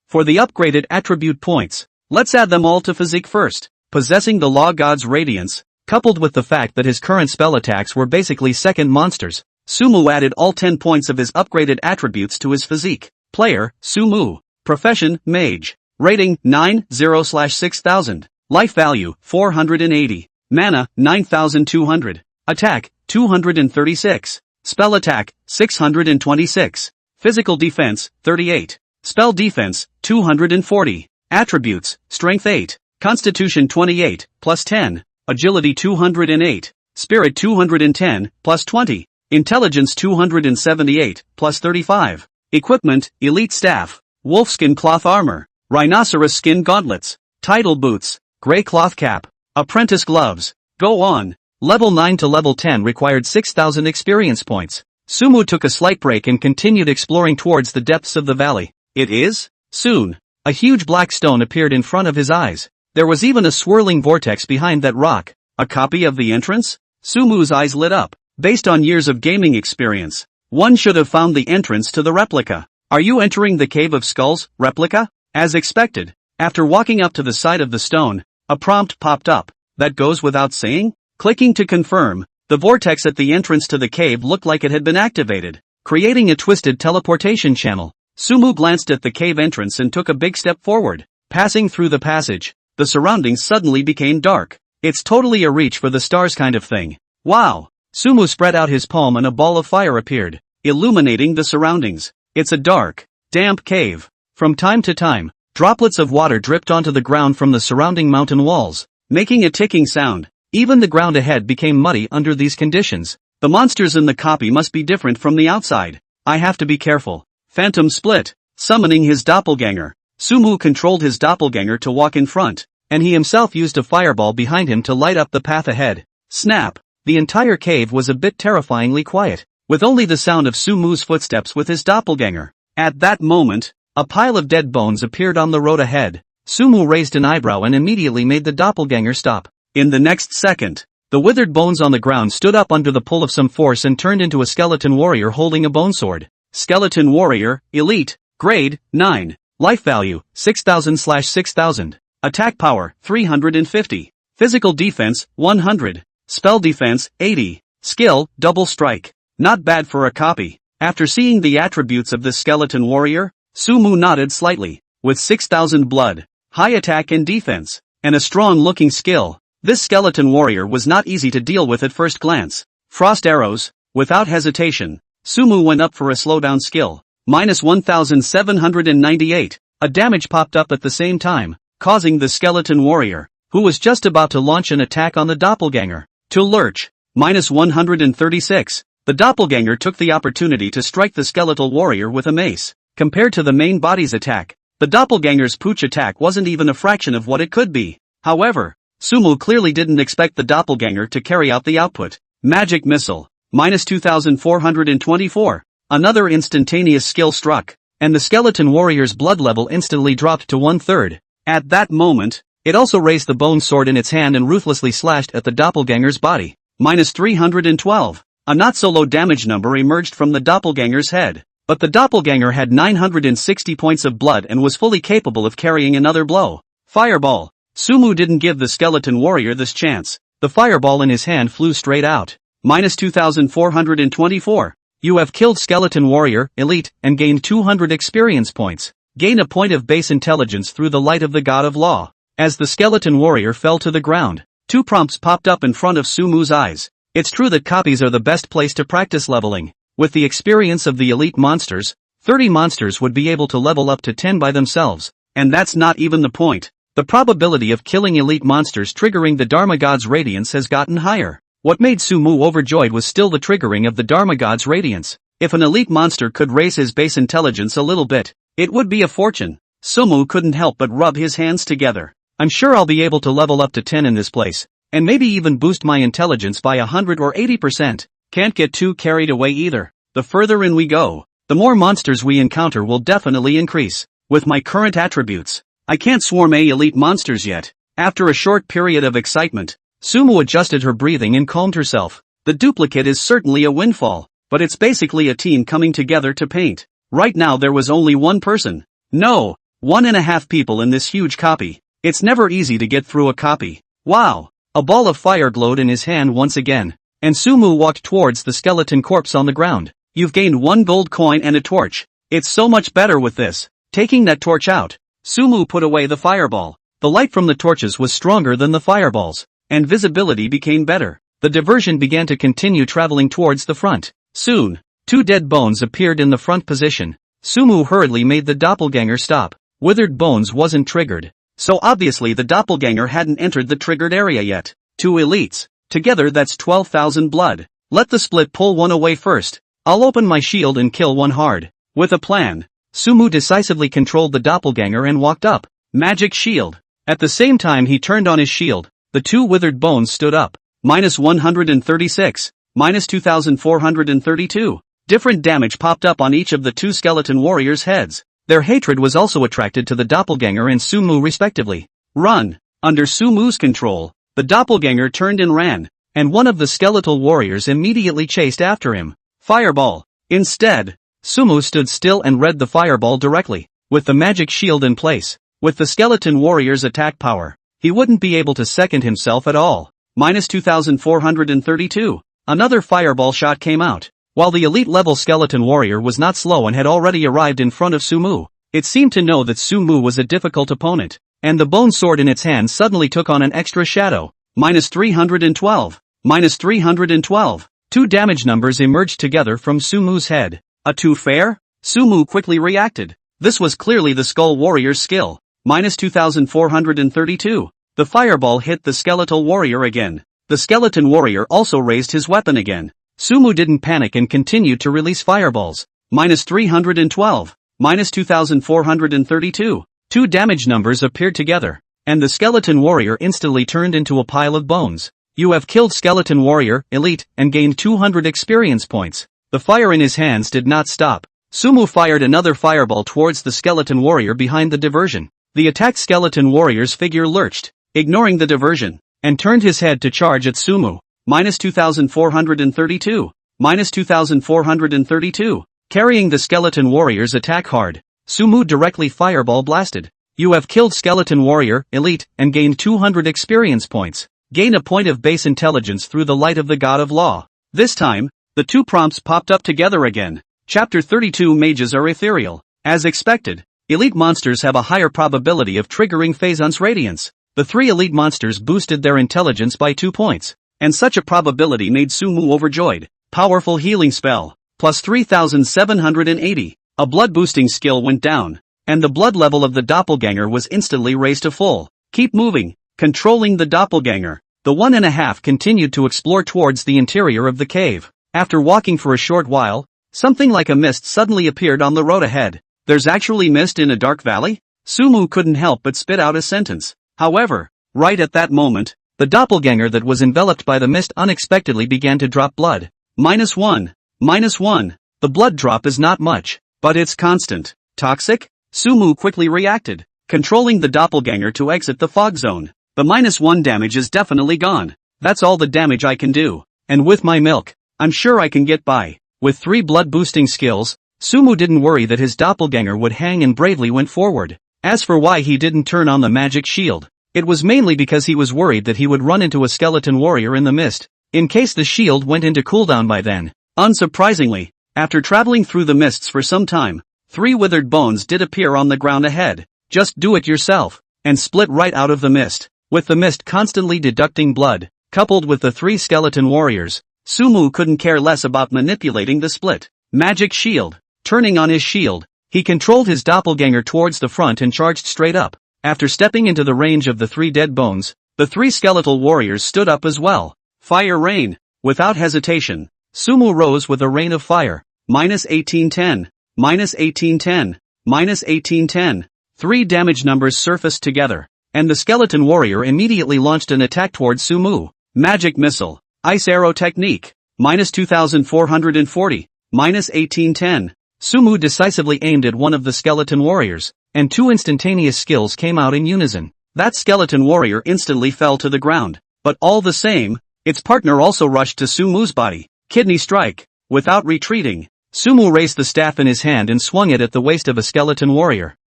For the upgraded attribute points, let's add them all to physique first. Possessing the Law God's Radiance, coupled with the fact that his current spell attacks were basically second monsters, Sumu added all 10 points of his upgraded attributes to his physique. Player, Sumu. Profession, Mage. Rating, 9/0/6000. Life value, 480. Mana, 9200. Attack, 236. Spell attack, 626. Physical defense, 38. Spell defense, 240. Attributes, Strength 8. Constitution 28, plus 10. Agility 208. Spirit 210, plus 20. Intelligence 278, plus 35. Equipment, Elite Staff. Wolfskin Cloth Armor. Rhinoceros Skin Gauntlets. Tidal Boots. Gray Cloth Cap. Apprentice Gloves. Go on. Level 9 to level 10 required 6,000 experience points. Sumu took a slight break and continued exploring towards the depths of the valley. It is? Soon. A huge black stone appeared in front of his eyes. There was even a swirling vortex behind that rock. A copy of the entrance? Sumu's eyes lit up. Based on years of gaming experience, one should have found the entrance to the replica. Are you entering the Cave of Skulls, replica? As expected, after walking up to the side of the stone, a prompt popped up. That goes without saying? Clicking to confirm, the vortex at the entrance to the cave looked like it had been activated, creating a twisted teleportation channel. Sumu glanced at the cave entrance and took a big step forward. Passing through the passage, the surroundings suddenly became dark. It's totally a reach for the stars kind of thing. Wow! Sumu spread out his palm and a ball of fire appeared, illuminating the surroundings. It's a dark, damp cave. From time to time, droplets of water dripped onto the ground from the surrounding mountain walls, making a ticking sound. Even the ground ahead became muddy under these conditions. The monsters in the copy must be different from the outside. I have to be careful. Phantom Split. Summoning his doppelganger, Sumu controlled his doppelganger to walk in front, and he himself used a fireball behind him to light up the path ahead. Snap! The entire cave was a bit terrifyingly quiet, with only the sound of Sumu's footsteps with his doppelganger. At that moment, a pile of dead bones appeared on the road ahead. Sumu raised an eyebrow and immediately made the doppelganger stop. In the next second, the withered bones on the ground stood up under the pull of some force and turned into a skeleton warrior holding a bone sword. Skeleton Warrior, Elite, Grade, 9. Life value, 6,000/6,000. Attack power, 350. Physical defense, 100. Spell defense, 80. Skill, Double Strike. Not bad for a copy. After seeing the attributes of this skeleton warrior, Sumu nodded slightly. With 6,000 blood, high attack and defense, and a strong-looking skill. This skeleton warrior was not easy to deal with at first glance. Frost arrows. Without hesitation, Sumu went up for a slowdown skill. -1798. A damage popped up at the same time, causing the skeleton warrior, who was just about to launch an attack on the doppelganger, to lurch. -136. The doppelganger took the opportunity to strike the skeletal warrior with a mace. Compared to the main body's attack, the doppelganger's pooch attack wasn't even a fraction of what it could be. However, Sumu clearly didn't expect the doppelganger to carry out the output. Magic missile. -2424. Another instantaneous skill struck, and the skeleton warrior's blood level instantly dropped to 1/3. At that moment, it also raised the bone sword in its hand and ruthlessly slashed at the doppelganger's body. -312. A not-so-low damage number emerged from the doppelganger's head, but the doppelganger had 960 points of blood and was fully capable of carrying another blow. Fireball. Sumu didn't give the skeleton warrior this chance. The fireball in his hand flew straight out. -2424. You have killed skeleton warrior, elite, and gained 200 experience points. Gain a point of base intelligence through the light of the god of law. As the skeleton warrior fell to the ground, 2 prompts popped up in front of Sumu's eyes. It's true that copies are the best place to practice leveling. With the experience of the elite monsters, 30 monsters would be able to level up to 10 by themselves, and that's not even the point. The probability of killing elite monsters triggering the Dharma God's radiance has gotten higher. What made Sumu overjoyed was still the triggering of the Dharma God's radiance. If an elite monster could raise his base intelligence a little bit, it would be a fortune. Sumu couldn't help but rub his hands together. I'm sure I'll be able to level up to 10 in this place, and maybe even boost my intelligence by 100 or 80%. Can't get too carried away either. The further in we go, the more monsters we encounter will definitely increase. With my current attributes, I can't swarm elite monsters yet. After a short period of excitement, Sumu adjusted her breathing and calmed herself. The duplicate is certainly a windfall, but it's basically a team coming together to paint. Right now there was only one person. No, 1.5 people in this huge copy. It's never easy to get through a copy. Wow! A ball of fire glowed in his hand once again, and Sumu walked towards the skeleton corpse on the ground. You've gained 1 gold coin and a torch. It's so much better with this. Taking that torch out, Sumu put away the fireball. The light from the torches was stronger than the fireballs, and visibility became better. The diversion began to continue traveling towards the front. Soon, 2 dead bones appeared in the front position. Sumu hurriedly made the doppelganger stop. Withered bones wasn't triggered, so obviously the doppelganger hadn't entered the triggered area yet. 2 elites. Together that's 12,000 blood. Let the split pull one away first. I'll open my shield and kill one hard. With a plan, Sumu decisively controlled the doppelganger and walked up. Magic shield. At the same time he turned on his shield, the 2 withered bones stood up. -136. -2432. Different damage popped up on each of the 2 skeleton warriors' heads. Their hatred was also attracted to the doppelganger and Sumu respectively. Run! Under Sumu's control, the doppelganger turned and ran, and one of the skeletal warriors immediately chased after him. Fireball. Instead, Sumu stood still and read the fireball directly. With the magic shield in place, with the skeleton warrior's attack power, he wouldn't be able to second himself at all. -2432. Another fireball shot came out. While the elite-level skeleton warrior was not slow and had already arrived in front of Sumu, it seemed to know that Sumu was a difficult opponent, and the bone sword in its hand suddenly took on an extra shadow. -312. -312. 2 damage numbers emerged together from Sumu's head. A 2 fair? Sumu quickly reacted. This was clearly the Skull Warrior's skill. -2432. The fireball hit the skeletal warrior again. The skeleton warrior also raised his weapon again. Sumu didn't panic and continued to release fireballs. -312. -2432. 2 damage numbers appeared together, and the skeleton warrior instantly turned into a pile of bones. You have killed skeleton warrior, elite, and gained 200 experience points. The fire in his hands did not stop. Sumu fired another fireball towards the skeleton warrior behind the diversion. The attacked skeleton warrior's figure lurched, ignoring the diversion, and turned his head to charge at Sumu. -2432. -2432. Carrying the skeleton warrior's attack hard, Sumu directly fireball blasted. You have killed skeleton warrior, elite, and gained 200 experience points. Gain a point of base intelligence through the light of the god of law. This time, the 2 prompts popped up together again. Chapter 32. Mages are ethereal. As expected, elite monsters have a higher probability of triggering Phazon's radiance. The 3 elite monsters boosted their intelligence by 2 points. And such a probability made Sumu overjoyed. Powerful healing spell. Plus 3780. A blood boosting skill went down. And the blood level of the doppelganger was instantly raised to full. Keep moving. Controlling the doppelganger. The 1.5 continued to explore towards the interior of the cave. After walking for a short while, something like a mist suddenly appeared on the road ahead. There's actually mist in a dark valley? Sumu couldn't help but spit out a sentence. However, right at that moment, the doppelganger that was enveloped by the mist unexpectedly began to drop blood. -1. -1. The blood drop is not much, but it's constant. Toxic? Sumu quickly reacted, controlling the doppelganger to exit the fog zone. The -1 damage is definitely gone. That's all the damage I can do. And with my milk, I'm sure I can get by. With 3 blood boosting skills, Sumu didn't worry that his doppelganger would hang and bravely went forward. As for why he didn't turn on the magic shield, it was mainly because he was worried that he would run into a skeleton warrior in the mist, in case the shield went into cooldown by then. Unsurprisingly, after traveling through the mists for some time, 3 withered bones did appear on the ground ahead. Just do it yourself, and split right out of the mist. With the mist constantly deducting blood, coupled with the 3 skeleton warriors, Sumu couldn't care less about manipulating the split magic shield. Turning on his shield, he controlled his doppelganger towards the front and charged straight up. After stepping into the range of the 3 dead bones, the 3 skeletal warriors stood up as well. Fire rain. Without hesitation, Sumu rose with a rain of fire. -1810. -1810. -1810. 3 damage numbers surfaced together, and the skeleton warrior immediately launched an attack towards Sumu. Magic missile. Ice arrow technique. -2440. -1810. Sumu decisively aimed at one of the skeleton warriors, and 2 instantaneous skills came out in unison. That skeleton warrior instantly fell to the ground, but all the same, its partner also rushed to Sumu's body. Kidney strike. Without retreating, Sumu raised the staff in his hand and swung it at the waist of a skeleton warrior.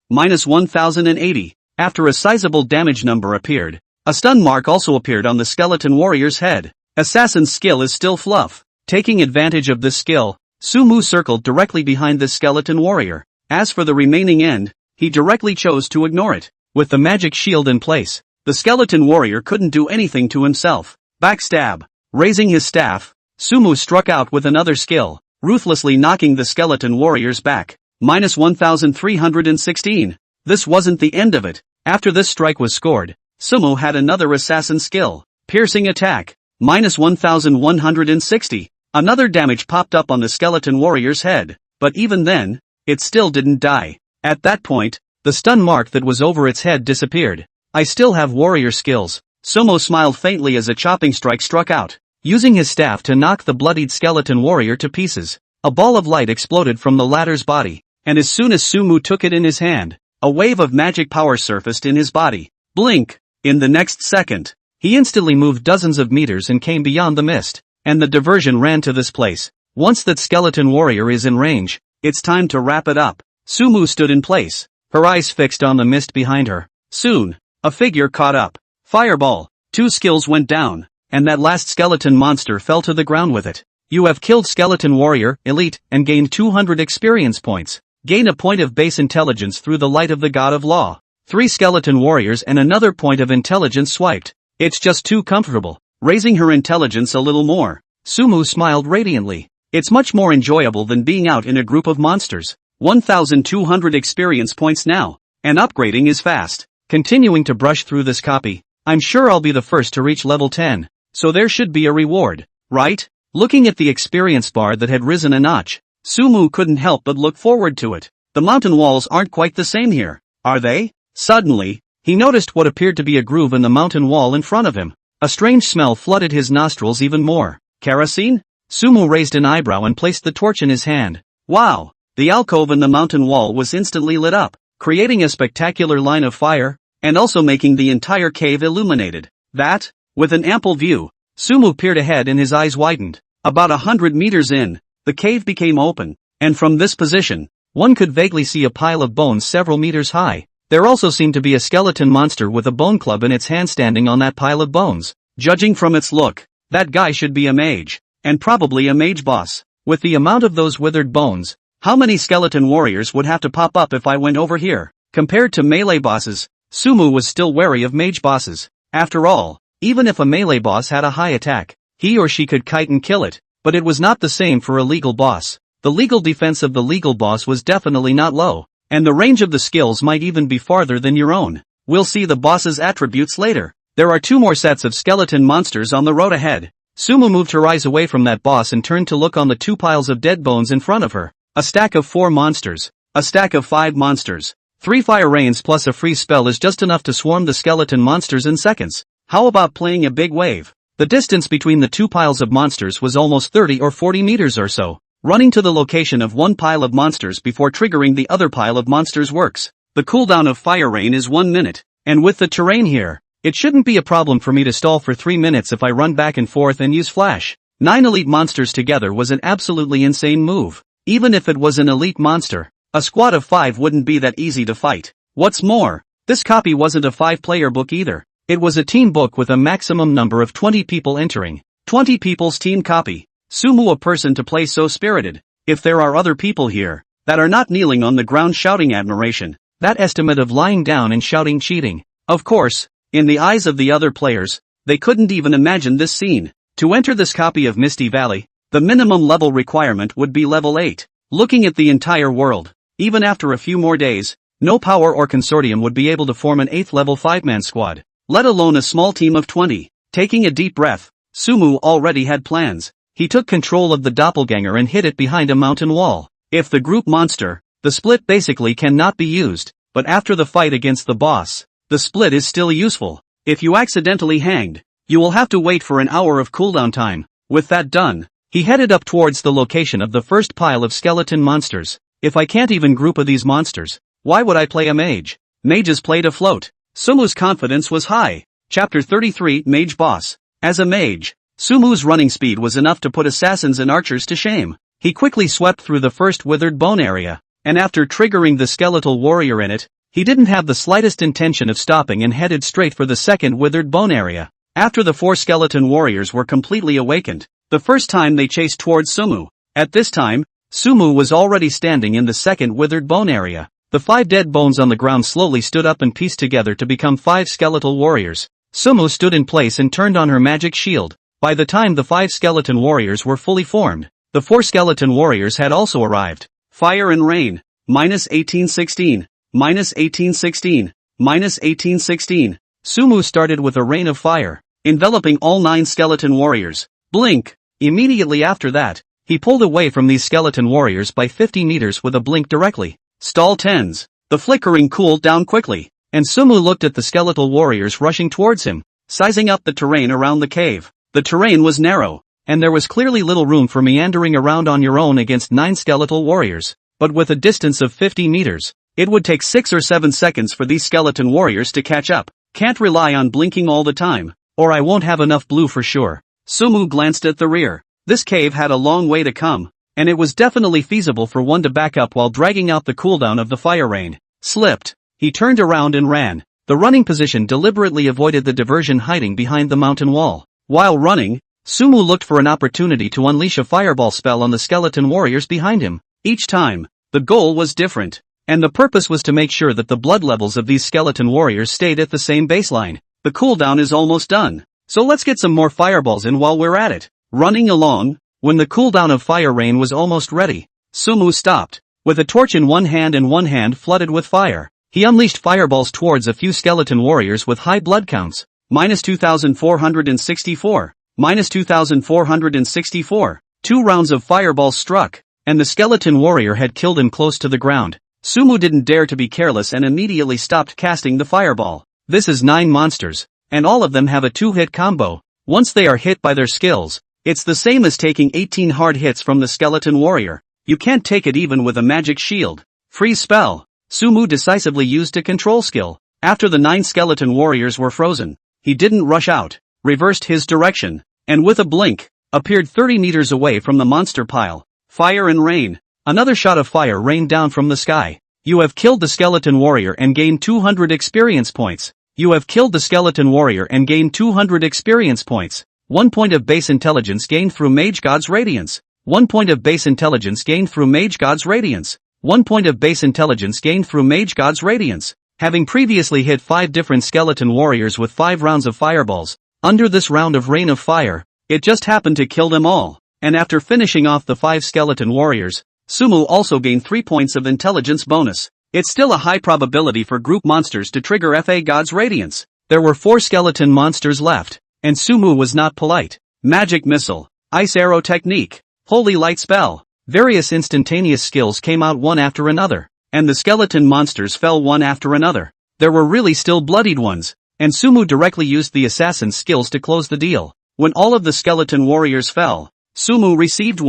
-1080. After a sizable damage number appeared, a stun mark also appeared on the skeleton warrior's head. Assassin's skill is still fluff. Taking advantage of this skill, Sumu circled directly behind the skeleton warrior. As for the remaining end, he directly chose to ignore it. With the magic shield in place, the skeleton warrior couldn't do anything to himself. Backstab. Raising his staff, Sumu struck out with another skill, ruthlessly knocking the skeleton warrior's back. -1316. This wasn't the end of it. After this strike was scored, Sumu had another assassin skill, piercing attack. -1160. Another damage popped up on the skeleton warrior's head, but even then, it still didn't die. At that point, the stun mark that was over its head disappeared. I still have warrior skills. Sumu smiled faintly as a chopping strike struck out, using his staff to knock the bloodied skeleton warrior to pieces. A ball of light exploded from the latter's body, and as soon as Sumu took it in his hand, a wave of magic power surfaced in his body. Blink! In the next second, he instantly moved dozens of meters and came beyond the mist. And the diversion ran to this place. Once that skeleton warrior is in range, it's time to wrap it up. Sumu stood in place, her eyes fixed on the mist behind her. Soon, a figure caught up. Fireball. 2 skills went down, and that last skeleton monster fell to the ground with it. You have killed Skeleton Warrior, Elite, and gained 200 experience points. Gain a point of base intelligence through the light of the God of Law. 3 skeleton warriors and another point of intelligence swiped. It's just too comfortable. Raising her intelligence a little more, Sumu smiled radiantly. It's much more enjoyable than being out in a group of monsters. 1,200 experience points now, and upgrading is fast. Continuing to brush through this copy, I'm sure I'll be the first to reach level 10, so there should be a reward, right? Looking at the experience bar that had risen a notch, Sumu couldn't help but look forward to it. The mountain walls aren't quite the same here, are they? Suddenly, he noticed what appeared to be a groove in the mountain wall in front of him. A strange smell flooded his nostrils even more. Kerosene? Sumu raised an eyebrow and placed the torch in his hand. Wow! The alcove in the mountain wall was instantly lit up, creating a spectacular line of fire, and also making the entire cave illuminated. That, with an ample view, Sumu peered ahead and his eyes widened. About 100 meters in, the cave became open, and from this position, one could vaguely see a pile of bones several meters high. There also seemed to be a skeleton monster with a bone club in its hand standing on that pile of bones. Judging from its look, that guy should be a mage, and probably a mage boss. With the amount of those withered bones, how many skeleton warriors would have to pop up if I went over here? Compared to melee bosses, Sumu was still wary of mage bosses. After all, even if a melee boss had a high attack, he or she could kite and kill it, but it was not the same for a legal boss. The legal defense of the legal boss was definitely not low, and the range of the skills might even be farther than your own. We'll see the boss's attributes later. There are 2 more sets of skeleton monsters on the road ahead. Sumu moved her eyes away from that boss and turned to look on the 2 piles of dead bones in front of her. A stack of 4 monsters. A stack of 5 monsters. 3 fire rains plus a freeze spell is just enough to swarm the skeleton monsters in seconds. How about playing a big wave? The distance between the 2 piles of monsters was almost 30 or 40 meters or so. Running to the location of one pile of monsters before triggering the other pile of monsters works. The cooldown of fire rain is 1 minute. And with the terrain here, it shouldn't be a problem for me to stall for 3 minutes if I run back and forth and use flash. 9 elite monsters together was an absolutely insane move. Even if it was an elite monster, a squad of 5 wouldn't be that easy to fight. What's more, this copy wasn't a 5-player book either. It was a team book with a maximum number of 20 people entering. 20 people's team copy. Sumu a person to play so spirited. If there are other people here that are not kneeling on the ground shouting admiration, that estimate of lying down and shouting cheating. Of course, in the eyes of the other players, they couldn't even imagine this scene. To enter this copy of Misty Valley, the minimum level requirement would be level 8. Looking at the entire world, even after a few more days, no power or consortium would be able to form an 8th level 5-man squad, let alone a small team of 20. Taking a deep breath, Sumu already had plans. He took control of the doppelganger and hid it behind a mountain wall. If the group monster, the split basically cannot be used, but after the fight against the boss, the split is still useful. If you accidentally hanged, you will have to wait for an hour of cooldown time. With that done, he headed up towards the location of the first pile of skeleton monsters. If I can't even group of these monsters, why would I play a mage? Mages played afloat. Sumu's confidence was high. Chapter 33 Mage Boss. As a mage, Sumu's running speed was enough to put assassins and archers to shame. He quickly swept through the first withered bone area, and after triggering the skeletal warrior in it, he didn't have the slightest intention of stopping and headed straight for the second withered bone area. After the 4 skeleton warriors were completely awakened, the first time they chased towards Sumu. At this time, Sumu was already standing in the second withered bone area. The 5 dead bones on the ground slowly stood up and pieced together to become 5 skeletal warriors. Sumu stood in place and turned on her magic shield. By the time the 5 skeleton warriors were fully formed, the 4 skeleton warriors had also arrived. Fire and rain. -1816. -1816. -1816. Sumu started with a rain of fire, enveloping all 9 skeleton warriors. Blink. Immediately after that, he pulled away from these skeleton warriors by 50 meters with a blink directly. Stall 10s. The flickering cooled down quickly, and Sumu looked at the skeletal warriors rushing towards him, sizing up the terrain around the cave. The terrain was narrow, and there was clearly little room for meandering around on your own against 9 skeletal warriors, but with a distance of 50 meters, it would take 6 or 7 seconds for these skeleton warriors to catch up. Can't rely on blinking all the time, or I won't have enough blue for sure. Sumu glanced at the rear. This cave had a long way to come, and it was definitely feasible for one to back up while dragging out the cooldown of the fire rain. Slipped. He turned around and ran. The running position deliberately avoided the diversion hiding behind the mountain wall. While running, Sumu looked for an opportunity to unleash a fireball spell on the skeleton warriors behind him. Each time, the goal was different, and the purpose was to make sure that the blood levels of these skeleton warriors stayed at the same baseline. The cooldown is almost done, so let's get some more fireballs in while we're at it. Running along, when the cooldown of fire rain was almost ready, Sumu stopped. With a torch in one hand and one hand flooded with fire, he unleashed fireballs towards a few skeleton warriors with high blood counts. -2464. -2464. 2 rounds of fireballs struck, and the skeleton warrior had killed him close to the ground. Sumu didn't dare to be careless and immediately stopped casting the fireball. This is 9 monsters, and all of them have a 2-hit combo. Once they are hit by their skills, it's the same as taking 18 hard hits from the skeleton warrior. You can't take it even with a magic shield. Freeze spell. Sumu decisively used a control skill. After the 9 skeleton warriors were frozen, he didn't rush out, reversed his direction, and with a blink, appeared 30 meters away from the monster pile. Fire and rain. Another shot of fire rained down from the sky. You have killed the skeleton warrior and gained 200 experience points. You have killed the skeleton warrior and gained 200 experience points. 1 point of base intelligence gained through Mage God's Radiance. 1 point of base intelligence gained through Mage God's Radiance. 1 point of base intelligence gained through Mage God's Radiance. Having previously hit 5 different skeleton warriors with 5 rounds of fireballs, under this round of Rain of Fire, it just happened to kill them all, and after finishing off the 5 skeleton warriors, Sumu also gained 3 points of intelligence bonus. It's still a high probability for group monsters to trigger FA God's Radiance. There were 4 skeleton monsters left, and Sumu was not polite. Magic Missile, Ice Arrow Technique, Holy Light Spell, various instantaneous skills came out one after another, and the skeleton monsters fell one after another. There were really still bloodied ones, and Sumu directly used the assassin's skills to close the deal. When all of the skeleton warriors fell, Sumu received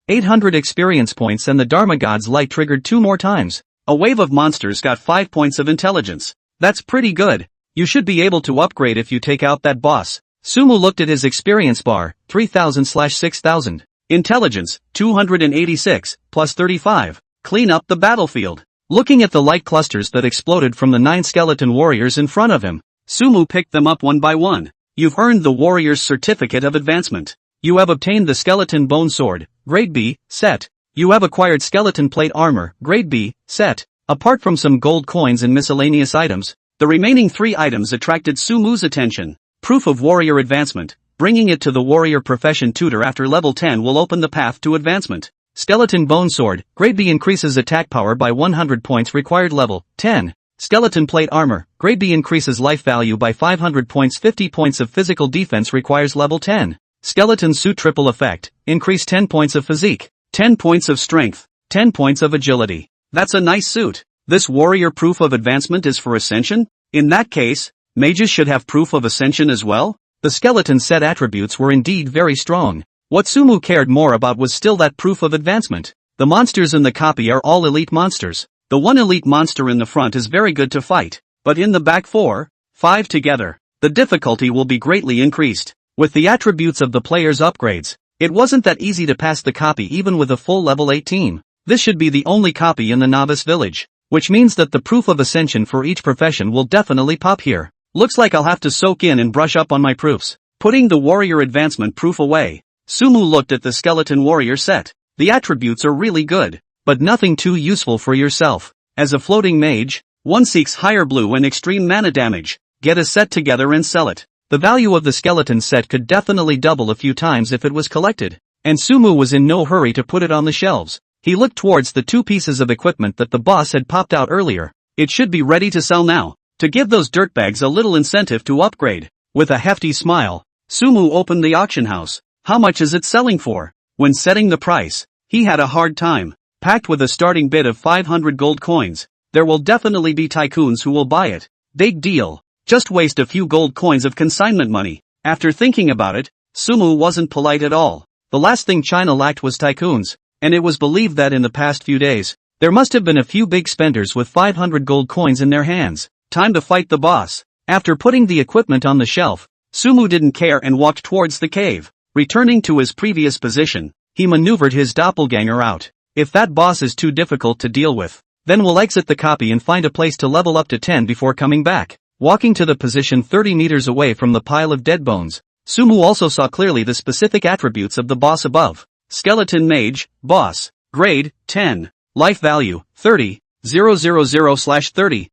800 experience points and the Dharma God's Light triggered 2 more times. A wave of monsters got 5 points of intelligence. That's pretty good. You should be able to upgrade if you take out that boss. Sumu looked at his experience bar, 3000/6000. Intelligence, 286, plus 35. Clean up the battlefield. Looking at the light clusters that exploded from the 9 skeleton warriors in front of him, Sumu picked them up one by one. You've earned the warrior's certificate of advancement. You have obtained the skeleton bone sword, grade B, set. You have acquired skeleton plate armor, grade B, set. Apart from some gold coins and miscellaneous items, the remaining 3 items attracted Sumu's attention. Proof of warrior advancement. Bringing it to the warrior profession tutor after level 10 will open the path to advancement. Skeleton bone sword, grade B increases attack power by 100 points required level 10. Skeleton plate armor, grade B increases life value by 500 points 50 points of physical defense requires level 10. Skeleton suit triple effect, increase 10 points of physique, 10 points of strength, 10 points of agility. That's a nice suit. This warrior proof of advancement is for ascension? In that case, mages should have proof of ascension as well? The skeleton set attributes were indeed very strong. What Sumu cared more about was still that proof of advancement. The monsters in the copy are all elite monsters. The one elite monster in the front is very good to fight, but in the back 4, 5 together, the difficulty will be greatly increased. With the attributes of the player's upgrades, it wasn't that easy to pass the copy even with a full level 8 team. This should be the only copy in the novice village, which means that the proof of ascension for each profession will definitely pop here. Looks like I'll have to soak in and brush up on my proofs. Putting the warrior advancement proof away, Sumu looked at the skeleton warrior set. The attributes are really good, but nothing too useful for yourself. As a floating mage, one seeks higher blue and extreme mana damage. Get a set together and sell it. The value of the skeleton set could definitely double a few times if it was collected, and Sumu was in no hurry to put it on the shelves. He looked towards the 2 pieces of equipment that the boss had popped out earlier. It should be ready to sell now, to give those dirtbags a little incentive to upgrade. With a hefty smile, Sumu opened the auction house. How much is it selling for? When setting the price, he had a hard time. Packed with a starting bid of 500 gold coins, there will definitely be tycoons who will buy it. Big deal. Just waste a few gold coins of consignment money. After thinking about it, Sumu wasn't polite at all. The last thing China lacked was tycoons, and it was believed that in the past few days, there must have been a few big spenders with 500 gold coins in their hands. Time to fight the boss. After putting the equipment on the shelf, Sumu didn't care and walked towards the cave. Returning to his previous position, he maneuvered his doppelganger out. If that boss is too difficult to deal with, then we'll exit the copy and find a place to level up to 10 before coming back. Walking to the position 30 meters away from the pile of dead bones, Sumu also saw clearly the specific attributes of the boss above. Skeleton Mage, Boss, Grade, 10, Life Value, 30, 000/30,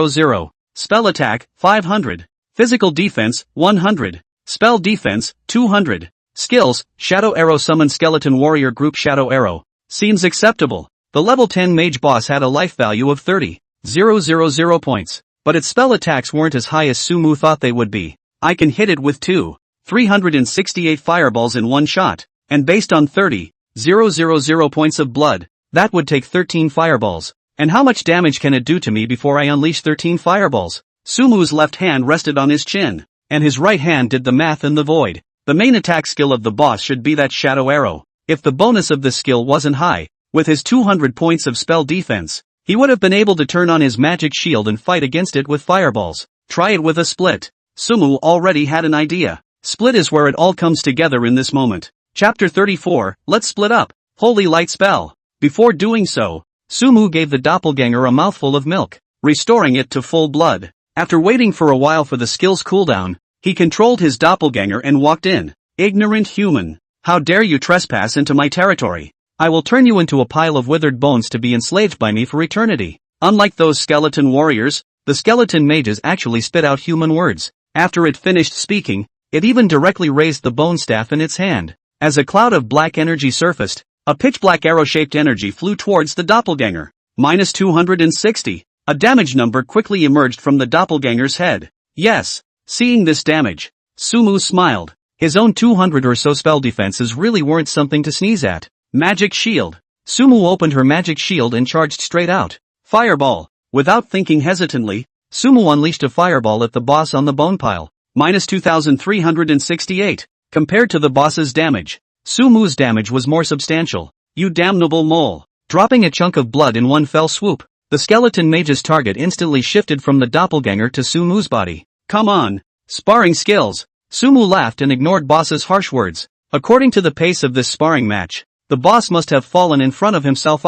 000, Spell Attack, 500, Physical Defense, 100, Spell Defense, 200, Skills, Shadow Arrow Summon Skeleton Warrior Group Shadow Arrow, seems acceptable. The level 10 Mage Boss had a life value of 30,000 points. But its spell attacks weren't as high as Sumu thought they would be. I can hit it with 368 fireballs in one shot, and based on 30,000 points of blood, that would take 13 fireballs. And how much damage can it do to me before I unleash 13 fireballs? Sumu's left hand rested on his chin, and his right hand did the math in the void. The main attack skill of the boss should be that shadow arrow. If the bonus of this skill wasn't high, with his 200 points of spell defense, he would have been able to turn on his magic shield and fight against it with fireballs. Try it with a split. Sumu already had an idea. Split is where it all comes together in this moment. Chapter 34, Let's Split Up. Holy Light Spell. Before doing so, Sumu gave the doppelganger a mouthful of milk, restoring it to full blood. After waiting for a while for the skill's cooldown, he controlled his doppelganger and walked in. Ignorant human. How dare you trespass into my territory? I will turn you into a pile of withered bones to be enslaved by me for eternity. Unlike those skeleton warriors, the skeleton mages actually spit out human words. After it finished speaking, it even directly raised the bone staff in its hand. As a cloud of black energy surfaced, a pitch-black arrow-shaped energy flew towards the doppelganger. Minus 260. A damage number quickly emerged from the doppelganger's head. Yes. Seeing this damage, Sumu smiled. His own 200 or so spell defenses really weren't something to sneeze at. Magic shield. Sumu opened her magic shield and charged straight out. Fireball. Without thinking hesitantly, Sumu unleashed a fireball at the boss on the bone pile. Minus 2,368. Compared to the boss's damage, Sumu's damage was more substantial. You damnable mole. Dropping a chunk of blood in one fell swoop, the skeleton mage's target instantly shifted from the doppelganger to Sumu's body. Come on. Sparring skills. Sumu laughed and ignored boss's harsh words. According to the pace of this sparring match, the boss must have fallen in front of himself.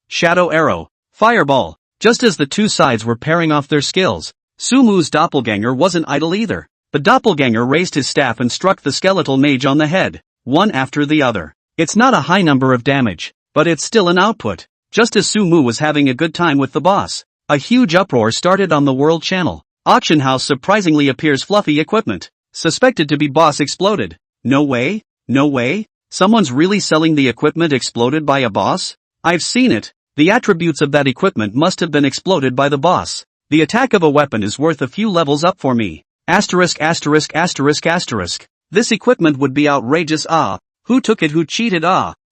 Shadow arrow. Fireball. Just as the two sides were pairing off their skills, Sumu's doppelganger wasn't idle either. The doppelganger raised his staff and struck the skeletal mage on the head, one after the other. It's not a high number of damage, but it's still an output. Just as Sumu was having a good time with the boss, a huge uproar started on the World Channel. Auction house surprisingly appears fluffy equipment. Suspected to be boss exploded. No way? No way? Someone's really selling the equipment exploded by a boss? I've seen it. The attributes of that equipment must have been exploded by the boss. The attack of a weapon is worth a few levels up for me. Asterisk asterisk asterisk asterisk. This equipment would be outrageous. Who took it? Who cheated?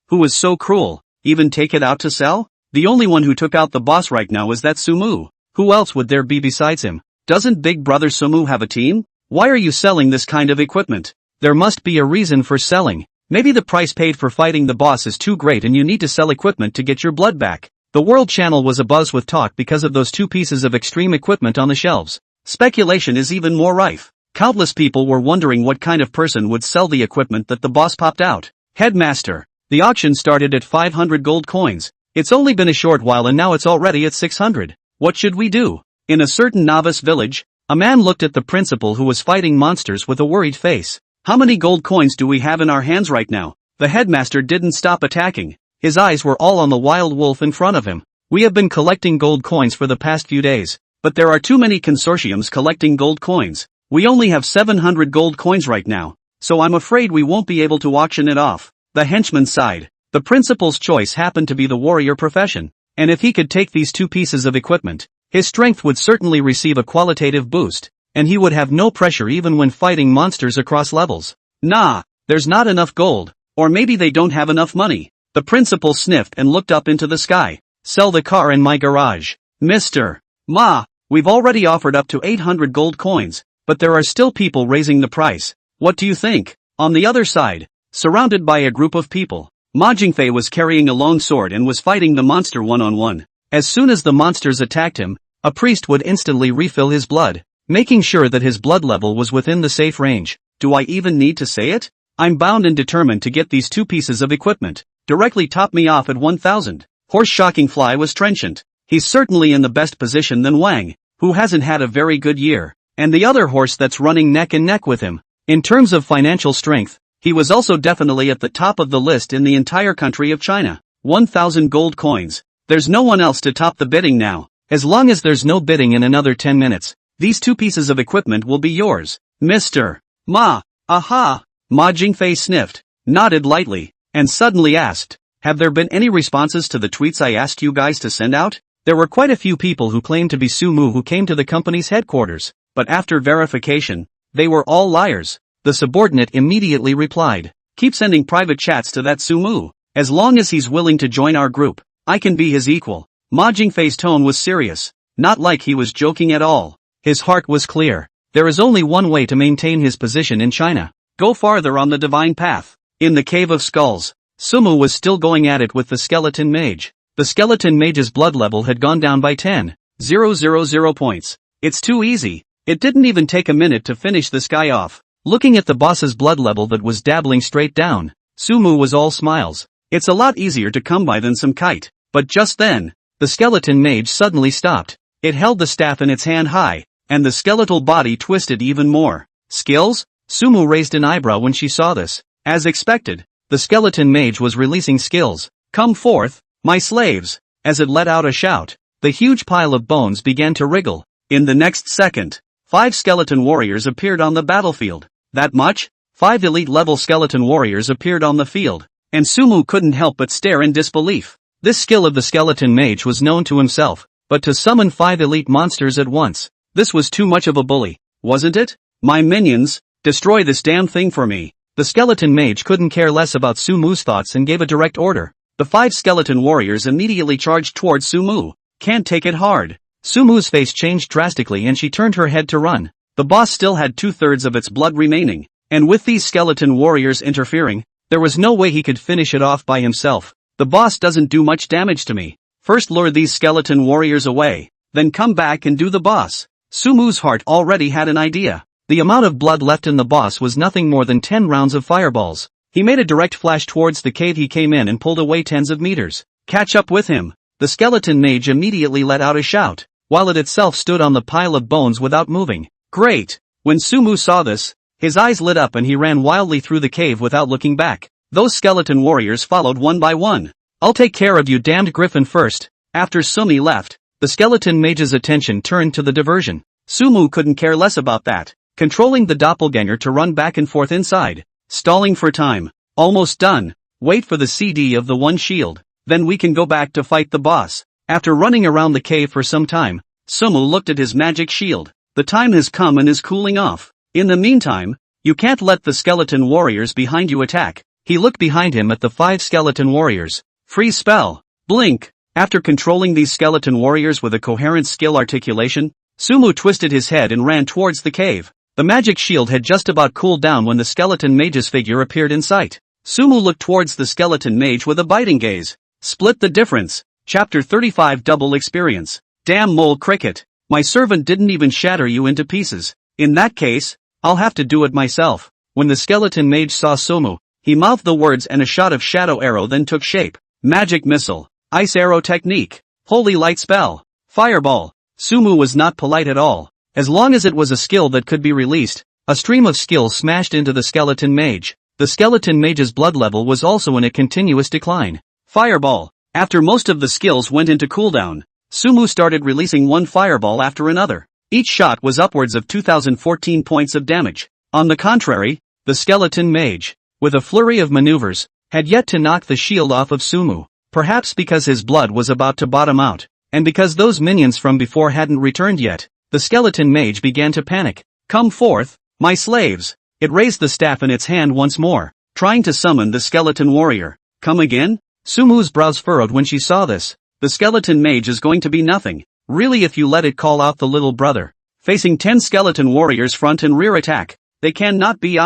Who was so cruel? Even take it out to sell? The only one who took out the boss right now is that Sumu. Who else would there be besides him? Doesn't Big Brother Sumu have a team? Why are you selling this kind of equipment? There must be a reason for selling. Maybe the price paid for fighting the boss is too great and you need to sell equipment to get your blood back. The World Channel was abuzz with talk because of those two pieces of extreme equipment on the shelves. Speculation is even more rife. Countless people were wondering what kind of person would sell the equipment that the boss popped out. Headmaster. The auction started at 500 gold coins. It's only been a short while and now it's already at 600. What should we do? In a certain novice village, a man looked at the principal who was fighting monsters with a worried face. How many gold coins do we have in our hands right now? The headmaster didn't stop attacking. His eyes were all on the wild wolf in front of him. We have been collecting gold coins for the past few days, but there are too many consortiums collecting gold coins. We only have 700 gold coins right now, so I'm afraid we won't be able to auction it off. The henchman sighed. The principal's choice happened to be the warrior profession, and if he could take these two pieces of equipment, his strength would certainly receive a qualitative boost, and he would have no pressure even when fighting monsters across levels. Nah, there's not enough gold, or maybe they don't have enough money. The principal sniffed and looked up into the sky. Sell the car in my garage. Mr. Ma, we've already offered up to 800 gold coins, but there are still people raising the price. What do you think? On the other side, surrounded by a group of people, Ma Jingfei was carrying a long sword and was fighting the monster one-on-one. As soon as the monsters attacked him, a priest would instantly refill his blood, making sure that his blood level was within the safe range. Do I even need to say it? I'm bound and determined to get these two pieces of equipment. Directly top me off at 1,000. Horse Shocking Fly was trenchant. He's certainly in the best position than Wang, who hasn't had a very good year, and the other horse that's running neck and neck with him. In terms of financial strength, he was also definitely at the top of the list in the entire country of China. 1,000 gold coins. There's no one else to top the bidding now. As long as there's no bidding in another 10 minutes, these two pieces of equipment will be yours. Mr. Ma. Aha. Ma Jingfei sniffed, nodded lightly, and suddenly asked, have there been any responses to the tweets I asked you guys to send out? There were quite a few people who claimed to be Sumu who came to the company's headquarters, but after verification, they were all liars. The subordinate immediately replied, keep sending private chats to that Sumu. As long as he's willing to join our group, I can be his equal. Ma Jingfei's tone was serious, not like he was joking at all. His heart was clear. There is only one way to maintain his position in China. Go farther on the divine path. In the Cave of Skulls, Sumu was still going at it with the skeleton mage. The skeleton mage's blood level had gone down by 10,000 points. It's too easy. It didn't even take a minute to finish this guy off. Looking at the boss's blood level that was dabbling straight down, Sumu was all smiles. It's a lot easier to come by than some kite. But just then, the skeleton mage suddenly stopped. It held the staff in its hand high, and the skeletal body twisted even more. Skills? Sumu raised an eyebrow when she saw this. As expected, the skeleton mage was releasing skills. Come forth, my slaves! As it let out a shout, The huge pile of bones began to wriggle. In the next second, 5 skeleton warriors appeared on the battlefield. That much? 5 elite-level skeleton warriors appeared on the field, and Sumu couldn't help but stare in disbelief. This skill of the skeleton mage was known to himself, but to summon 5 elite monsters at once, this was too much of a bully, wasn't it? My minions, destroy this damn thing for me. The skeleton mage couldn't care less about Sumu's thoughts and gave a direct order. The 5 skeleton warriors immediately charged towards Sumu. Can't take it hard. Sumu's face changed drastically and she turned her head to run. The boss still had 2/3 of its blood remaining, and with these skeleton warriors interfering, there was no way he could finish it off by himself. The boss doesn't do much damage to me. First lure these skeleton warriors away, then come back and do the boss. Sumu's heart already had an idea. The amount of blood left in the boss was nothing more than 10 rounds of fireballs. He made a direct flash towards the cave he came in and pulled away tens of meters. Catch up with him. The skeleton mage immediately let out a shout, while it itself stood on the pile of bones without moving. Great! When Sumu saw this, his eyes lit up and he ran wildly through the cave without looking back. Those skeleton warriors followed one by one. I'll take care of you damned griffin first. After Sumi left, the skeleton mage's attention turned to the diversion. Sumu couldn't care less about that, controlling the doppelganger to run back and forth inside. Stalling for time. Almost done. Wait for the CD of the one shield. Then we can go back to fight the boss. After running around the cave for some time, Sumu looked at his magic shield. The time has come and is cooling off. In the meantime, you can't let the skeleton warriors behind you attack. He looked behind him at the 5 skeleton warriors. Freeze spell. Blink. After controlling these skeleton warriors with a coherent skill articulation, Sumu twisted his head and ran towards the cave. The magic shield had just about cooled down when the skeleton mage's figure appeared in sight. Sumu looked towards the skeleton mage with a biting gaze. Split the difference. Chapter 35 Double Experience. Damn mole cricket. My servant didn't even shatter you into pieces. In that case, I'll have to do it myself. When the skeleton mage saw Sumu, he mouthed the words and a shot of shadow arrow then took shape. Magic missile. Ice arrow technique. Holy light spell. Fireball. Sumu was not polite at all. As long as it was a skill that could be released, a stream of skill smashed into the skeleton mage. The skeleton mage's blood level was also in a continuous decline. Fireball. After most of the skills went into cooldown, Sumu started releasing one fireball after another. Each shot was upwards of 2014 points of damage. On the contrary, the skeleton mage, with a flurry of maneuvers, had yet to knock the shield off of Sumu. Perhaps because his blood was about to bottom out, and because those minions from before hadn't returned yet, the skeleton mage began to panic. Come forth, my slaves! It raised the staff in its hand once more, trying to summon the skeleton warrior. Come again? Sumu's brows furrowed when she saw this. The skeleton mage is going to be nothing, really, if you let it call out the little brother. Facing 10 skeleton warriors front and rear attack, they cannot be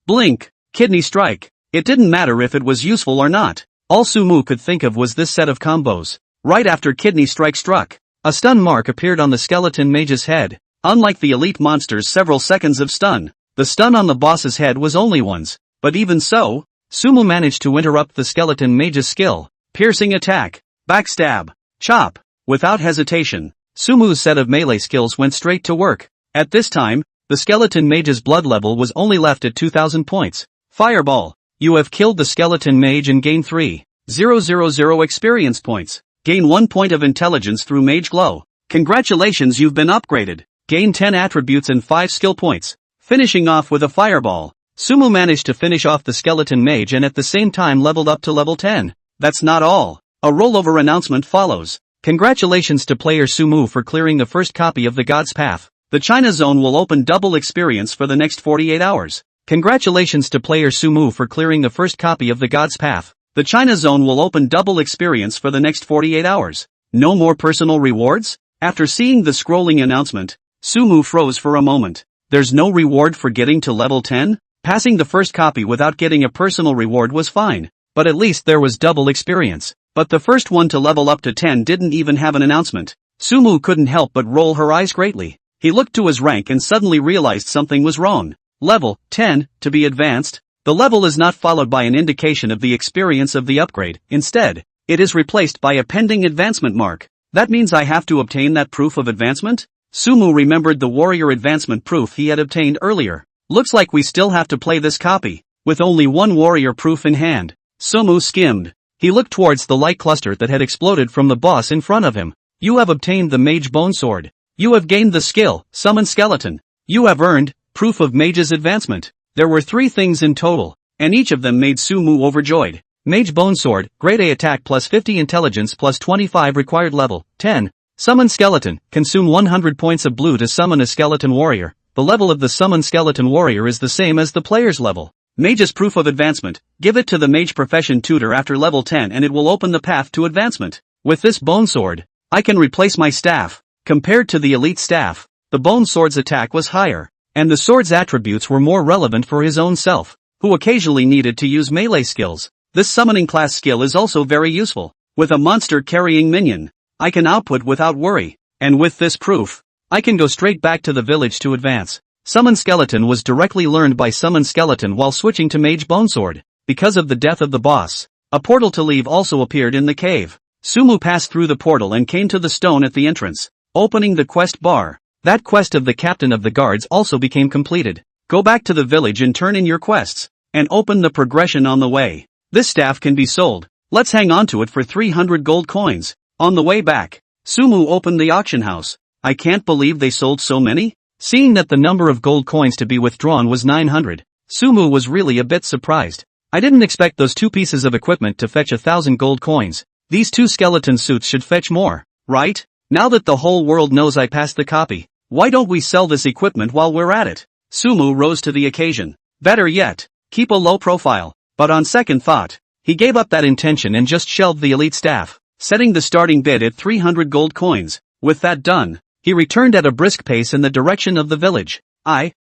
blink, kidney strike. It didn't matter if it was useful or not. All Sumu could think of was this set of combos. Right after kidney strike struck, a stun mark appeared on the skeleton mage's head. Unlike the elite monster's several seconds of stun, the stun on the boss's head was only once. But even so, Sumu managed to interrupt the skeleton mage's skill. Piercing attack, backstab, chop. Without hesitation, Sumu's set of melee skills went straight to work. At this time, the skeleton mage's blood level was only left at 2000 points. Fireball. You have killed the skeleton mage and gain 3,000 experience points. Gain 1 point of intelligence through Mage Glow. Congratulations, you've been upgraded. Gain 10 attributes and 5 skill points. Finishing off with a fireball, Sumu managed to finish off the skeleton mage and at the same time leveled up to level 10. That's not all. A rollover announcement follows. Congratulations to player Sumu for clearing the first copy of the God's Path. The China Zone will open double experience for the next 48 hours. Congratulations to player Sumu for clearing the first copy of the God's Path. The China Zone will open double experience for the next 48 hours. No more personal rewards? After seeing the scrolling announcement, Sumu froze for a moment. There's no reward for getting to level 10? Passing the first copy without getting a personal reward was fine, but at least there was double experience. But the first one to level up to 10 didn't even have an announcement. Sumu couldn't help but roll her eyes greatly. He looked to his rank and suddenly realized something was wrong. Level 10, to be advanced. The level is not followed by an indication of the experience of the upgrade. Instead, it is replaced by a pending advancement mark. That means I have to obtain that proof of advancement? Sumu remembered the warrior advancement proof he had obtained earlier. Looks like we still have to play this copy, with only one warrior proof in hand. Sumu skimmed. He looked towards the light cluster that had exploded from the boss in front of him. You have obtained the Mage Bone Sword. You have gained the skill, Summon Skeleton. You have earned proof of Mage's advancement. There were 3 things in total, and each of them made Sumu overjoyed. Mage Bone Sword, Grade A attack plus 50 intelligence plus 25 required level. 10. Summon Skeleton, consume 100 points of blue to summon a skeleton warrior. The level of the summon skeleton warrior is the same as the player's level. Mage's proof of advancement, give it to the mage profession tutor after level 10 and it will open the path to advancement. With this bone sword, I can replace my staff. Compared to the elite staff, the bone sword's attack was higher, and the sword's attributes were more relevant for his own self, who occasionally needed to use melee skills. This summoning class skill is also very useful. With a monster carrying minion, I can output without worry, and with this proof, I can go straight back to the village to advance. Summon Skeleton was directly learned by Summon Skeleton while switching to Mage Bone Sword. Because of the death of the boss, a portal to leave also appeared in the cave. Sumu passed through the portal and came to the stone at the entrance, opening the quest bar. That quest of the captain of the guards also became completed. Go back to the village and turn in your quests, and open the progression on the way. This staff can be sold. Let's hang on to it for 300 gold coins. On the way back, Sumu opened the auction house. I can't believe they sold so many. Seeing that the number of gold coins to be withdrawn was 900, Sumu was really a bit surprised. I didn't expect those 2 pieces of equipment to fetch 1,000 gold coins. These 2 skeleton suits should fetch more, right? Now that the whole world knows I passed the copy, why don't we sell this equipment while we're at it? Sumu rose to the occasion. Better yet, keep a low profile. But on second thought, he gave up that intention and just shelved the elite staff, setting the starting bid at 300 gold coins. With that done, he returned at a brisk pace in the direction of the village.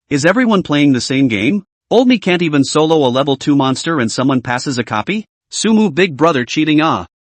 Is everyone playing the same game? Old me can't even solo a level 2 monster and someone passes a copy? Sumu big brother cheating.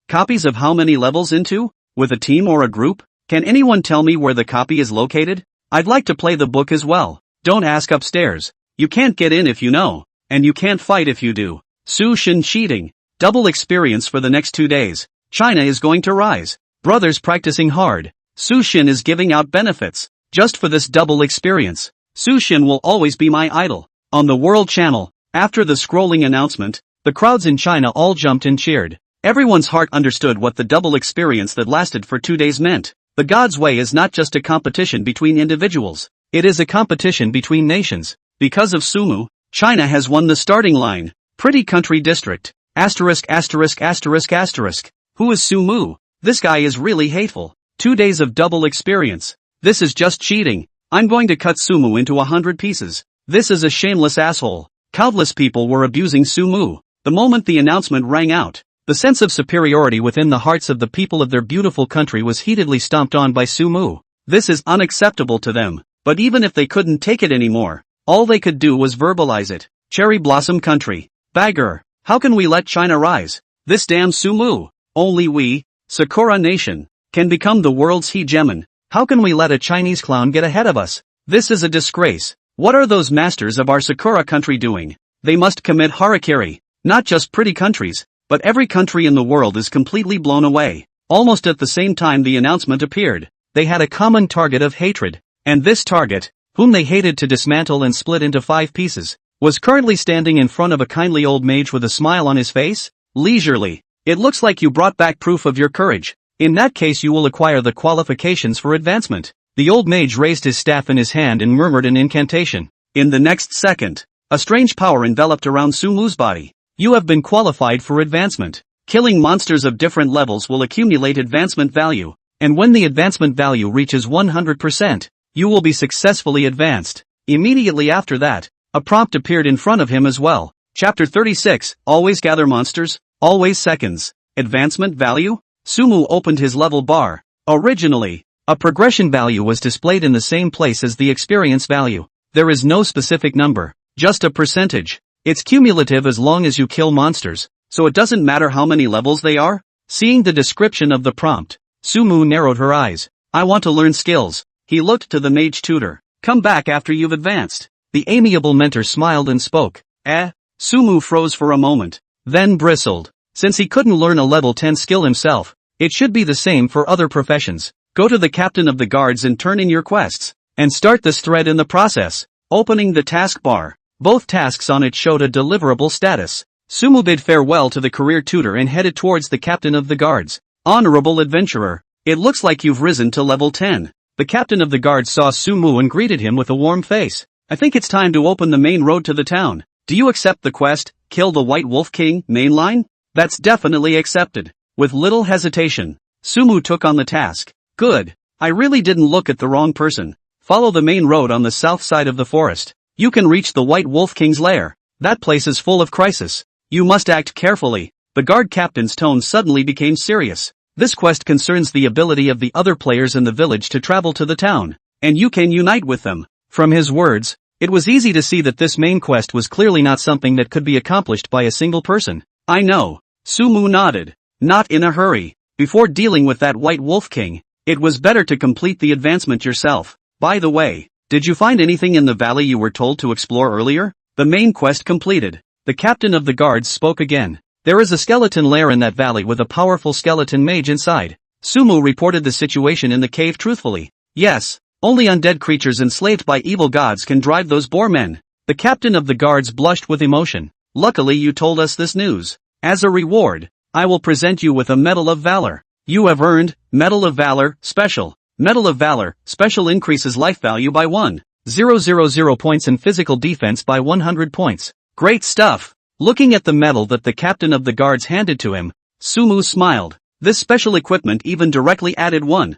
Copies of how many levels into? With a team or a group? Can anyone tell me where the copy is located? I'd like to play the book as well. Don't ask upstairs. You can't get in if you know, and you can't fight if you do. Su Shin cheating. Double experience for the next 2 days. China is going to rise. Brothers practicing hard. Su Shin is giving out benefits, just for this double experience. Su Shin will always be my idol. On the World Channel, after the scrolling announcement, the crowds in China all jumped and cheered. Everyone's heart understood what the double experience that lasted for 2 days meant. The God's Way is not just a competition between individuals, it is a competition between nations. Because of Sumu, China has won the starting line. Pretty country district. Asterisk asterisk asterisk asterisk. Who is Sumu? This guy is really hateful. 2 days of double experience. This is just cheating. I'm going to cut Sumu into 100 pieces. This is a shameless asshole. Countless people were abusing Sumu. The moment the announcement rang out, the sense of superiority within the hearts of the people of their beautiful country was heatedly stomped on by Sumu. This is unacceptable to them. But even if they couldn't take it anymore, all they could do was verbalize it. Cherry Blossom Country. Bagger. How can we let China rise? This damn Sumu. Only we, Sakura Nation, can become the world's hegemon. How can we let a Chinese clown get ahead of us? This is a disgrace. What are those masters of our Sakura country doing? They must commit harakiri. Not just pretty countries, but every country in the world is completely blown away. Almost at the same time the announcement appeared, they had a common target of hatred. And this target, whom they hated to dismantle and split into 5 pieces, was currently standing in front of a kindly old mage with a smile on his face. Leisurely. It looks like you brought back proof of your courage. In that case you will acquire the qualifications for advancement. The old mage raised his staff in his hand and murmured an incantation. In the next second, a strange power enveloped around Sumu's body. You have been qualified for advancement. Killing monsters of different levels will accumulate advancement value, and when the advancement value reaches 100%, you will be successfully advanced. Immediately after that, a prompt appeared in front of him as well. Chapter 36, Always gather monsters, always seconds. Advancement value? Sumu opened his level bar. Originally, a progression value was displayed in the same place as the experience value. There is no specific number, just a percentage. It's cumulative as long as you kill monsters, so it doesn't matter how many levels they are. Seeing the description of the prompt, Sumu narrowed her eyes. I want to learn skills. He looked to the mage tutor. Come back after you've advanced. The amiable mentor smiled and spoke. Sumu froze for a moment, then bristled. Since he couldn't learn a level 10 skill himself, it should be the same for other professions. Go to the captain of the guards and turn in your quests, and start this thread in the process. Opening the taskbar, both tasks on it showed a deliverable status. Sumu bid farewell to the career tutor and headed towards the captain of the guards. Honorable adventurer, It looks like you've risen to level 10. The captain of the guard saw Sumu and greeted him with a warm face. I think it's time to open the main road to the town. Do you accept the quest, kill the White Wolf King, mainline? That's definitely accepted. With little hesitation, Sumu took on the task. Good. I really didn't look at the wrong person. Follow the main road on the south side of the forest. You can reach the White Wolf King's lair. That place is full of crisis. You must act carefully. The guard captain's tone suddenly became serious. This quest concerns the ability of the other players in the village to travel to the town, and you can unite with them. From his words, it was easy to see that this main quest was clearly not something that could be accomplished by a single person. I know. Sumu nodded. Not in a hurry. Before dealing with that White Wolf King, it was better to complete the advancement yourself. By the way, did you find anything in the valley you were told to explore earlier? The main quest completed. The captain of the guards spoke again. There is a skeleton lair in that valley with a powerful skeleton mage inside. Sumu reported the situation in the cave truthfully. Yes, only undead creatures enslaved by evil gods can drive those boar men. The captain of the guards blushed with emotion. Luckily you told us this news. As a reward, I will present you with a Medal of Valor. You have earned Medal of Valor, Special. Medal of Valor, Special increases life value by 1,000 points and physical defense by 100 points. Great stuff. Looking at the medal that the captain of the guards handed to him, Sumu smiled. This special equipment even directly added 1,000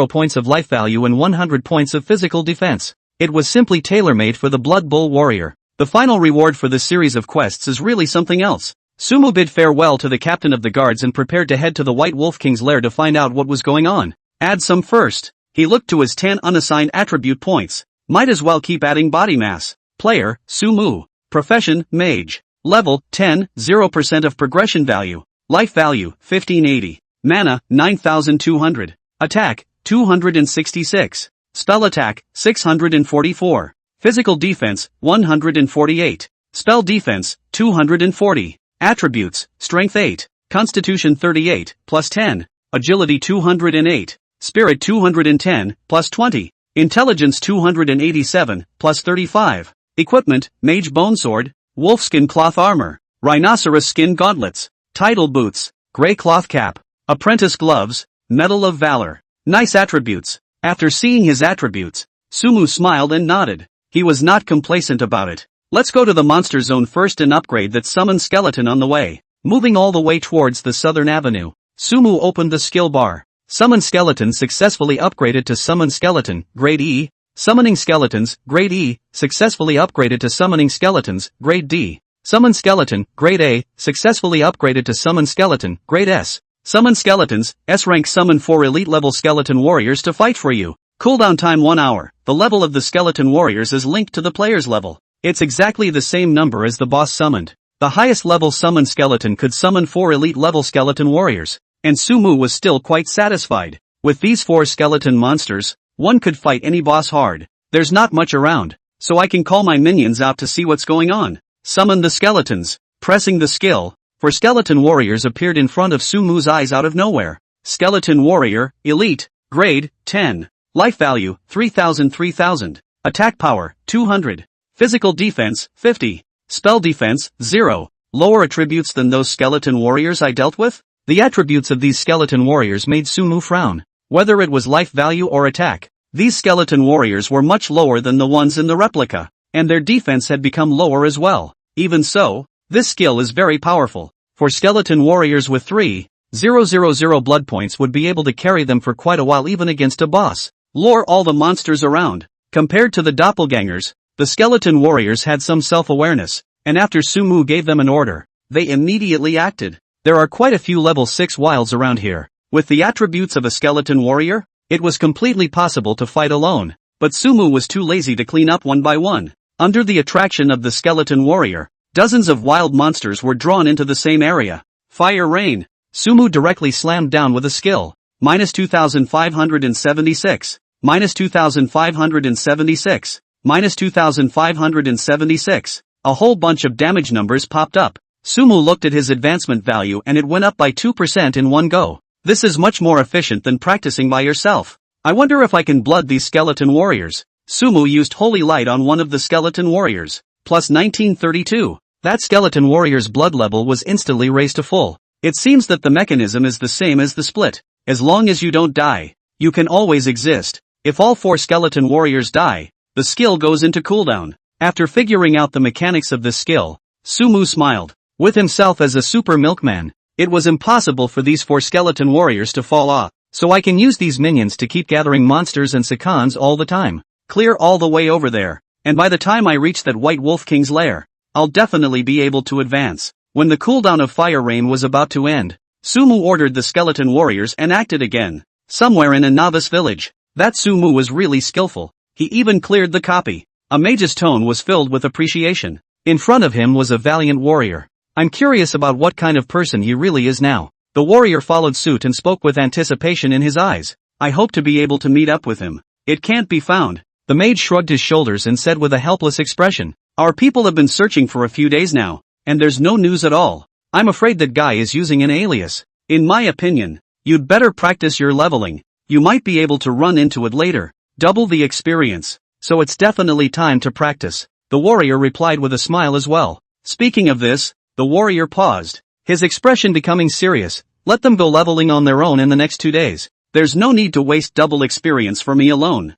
points of life value and 100 points of physical defense. It was simply tailor-made for the Blood Bowl warrior. The final reward for this series of quests is really something else. Sumu bid farewell to the captain of the guards and prepared to head to the White Wolf King's lair to find out what was going on. Add some first. He looked to his 10 unassigned attribute points. Might as well keep adding body mass. Player, Sumu. Profession, Mage. Level, 10, 0% of progression value. Life value, 1580. Mana, 9200. Attack, 266. Spell attack, 644. Physical defense, 148. Spell defense, 240. Attributes, Strength 8. Constitution 38, plus 10. Agility 208. Spirit 210, plus 20. Intelligence 287, plus 35. Equipment, Mage Bone Sword, Wolfskin Cloth Armor, Rhinoceros Skin Gauntlets, Tidal Boots, Grey Cloth Cap, Apprentice Gloves, Medal of Valor. Nice attributes. After seeing his attributes, Sumu smiled and nodded. He was not complacent about it. Let's go to the monster zone first and upgrade that summon skeleton on the way. Moving all the way towards the southern avenue, Sumu opened the skill bar. Summon skeleton successfully upgraded to summon skeleton, grade E. Summoning skeletons, grade E, successfully upgraded to summoning skeletons, grade D. Summon skeleton, grade A, successfully upgraded to summon skeleton, grade S. Summon skeletons, S-rank summon 4 elite level skeleton warriors to fight for you. Cooldown time 1 hour. The level of the skeleton warriors is linked to the player's level. It's exactly the same number as the boss summoned. The highest level summoned skeleton could summon 4 elite level skeleton warriors, and Sumu was still quite satisfied. With these 4 skeleton monsters, one could fight any boss hard. There's not much around, so I can call my minions out to see what's going on. Summon the skeletons. Pressing the skill, for skeleton warriors appeared in front of Sumu's eyes out of nowhere. Skeleton warrior, elite, grade, 10. Life value, 3000. Attack power, 200. Physical defense, 50. Spell defense, 0. Lower attributes than those skeleton warriors I dealt with? The attributes of these skeleton warriors made Sumu frown. Whether it was life value or attack, these skeleton warriors were much lower than the ones in the replica, and their defense had become lower as well. Even so, this skill is very powerful. For skeleton warriors with 3,000 blood points would be able to carry them for quite a while even against a boss. Lure all the monsters around. Compared to the doppelgangers, the skeleton warriors had some self-awareness, and after Sumu gave them an order, they immediately acted. There are quite a few level 6 wilds around here. With the attributes of a skeleton warrior, it was completely possible to fight alone, but Sumu was too lazy to clean up one by one. Under the attraction of the skeleton warrior, dozens of wild monsters were drawn into the same area. Fire rain. Sumu directly slammed down with a skill. Minus 2576. Minus 2576. Minus 2576. A whole bunch of damage numbers popped up. Sumu looked at his advancement value and it went up by 2% in one go. This is much more efficient than practicing by yourself. I wonder if I can blood these skeleton warriors. Sumu used Holy Light on one of the skeleton warriors. Plus 1932. That skeleton warrior's blood level was instantly raised to full. It seems that the mechanism is the same as the split. As long as you don't die, you can always exist. If all 4 skeleton warriors die, the skill goes into cooldown. After figuring out the mechanics of this skill, Sumu smiled. With himself as a super milkman, it was impossible for these 4 skeleton warriors to fall off, so I can use these minions to keep gathering monsters and seconds all the time. Clear all the way over there, and by the time I reach that White Wolf King's lair, I'll definitely be able to advance. When the cooldown of Fire Rain was about to end, Sumu ordered the skeleton warriors and acted again. Somewhere in a novice village. That Sumu was really skillful. He even cleared the copy. A mage's tone was filled with appreciation. In front of him was a valiant warrior. I'm curious about what kind of person he really is now. The warrior followed suit and spoke with anticipation in his eyes. I hope to be able to meet up with him. It can't be found. The mage shrugged his shoulders and said with a helpless expression, our people have been searching for a few days now, and there's no news at all. I'm afraid that guy is using an alias. In my opinion, you'd better practice your leveling. You might be able to run into it later. Double the experience. So it's definitely time to practice. The warrior replied with a smile as well. Speaking of this, the warrior paused, his expression becoming serious. Let them go leveling on their own in the next 2 days. There's no need to waste double experience for me alone.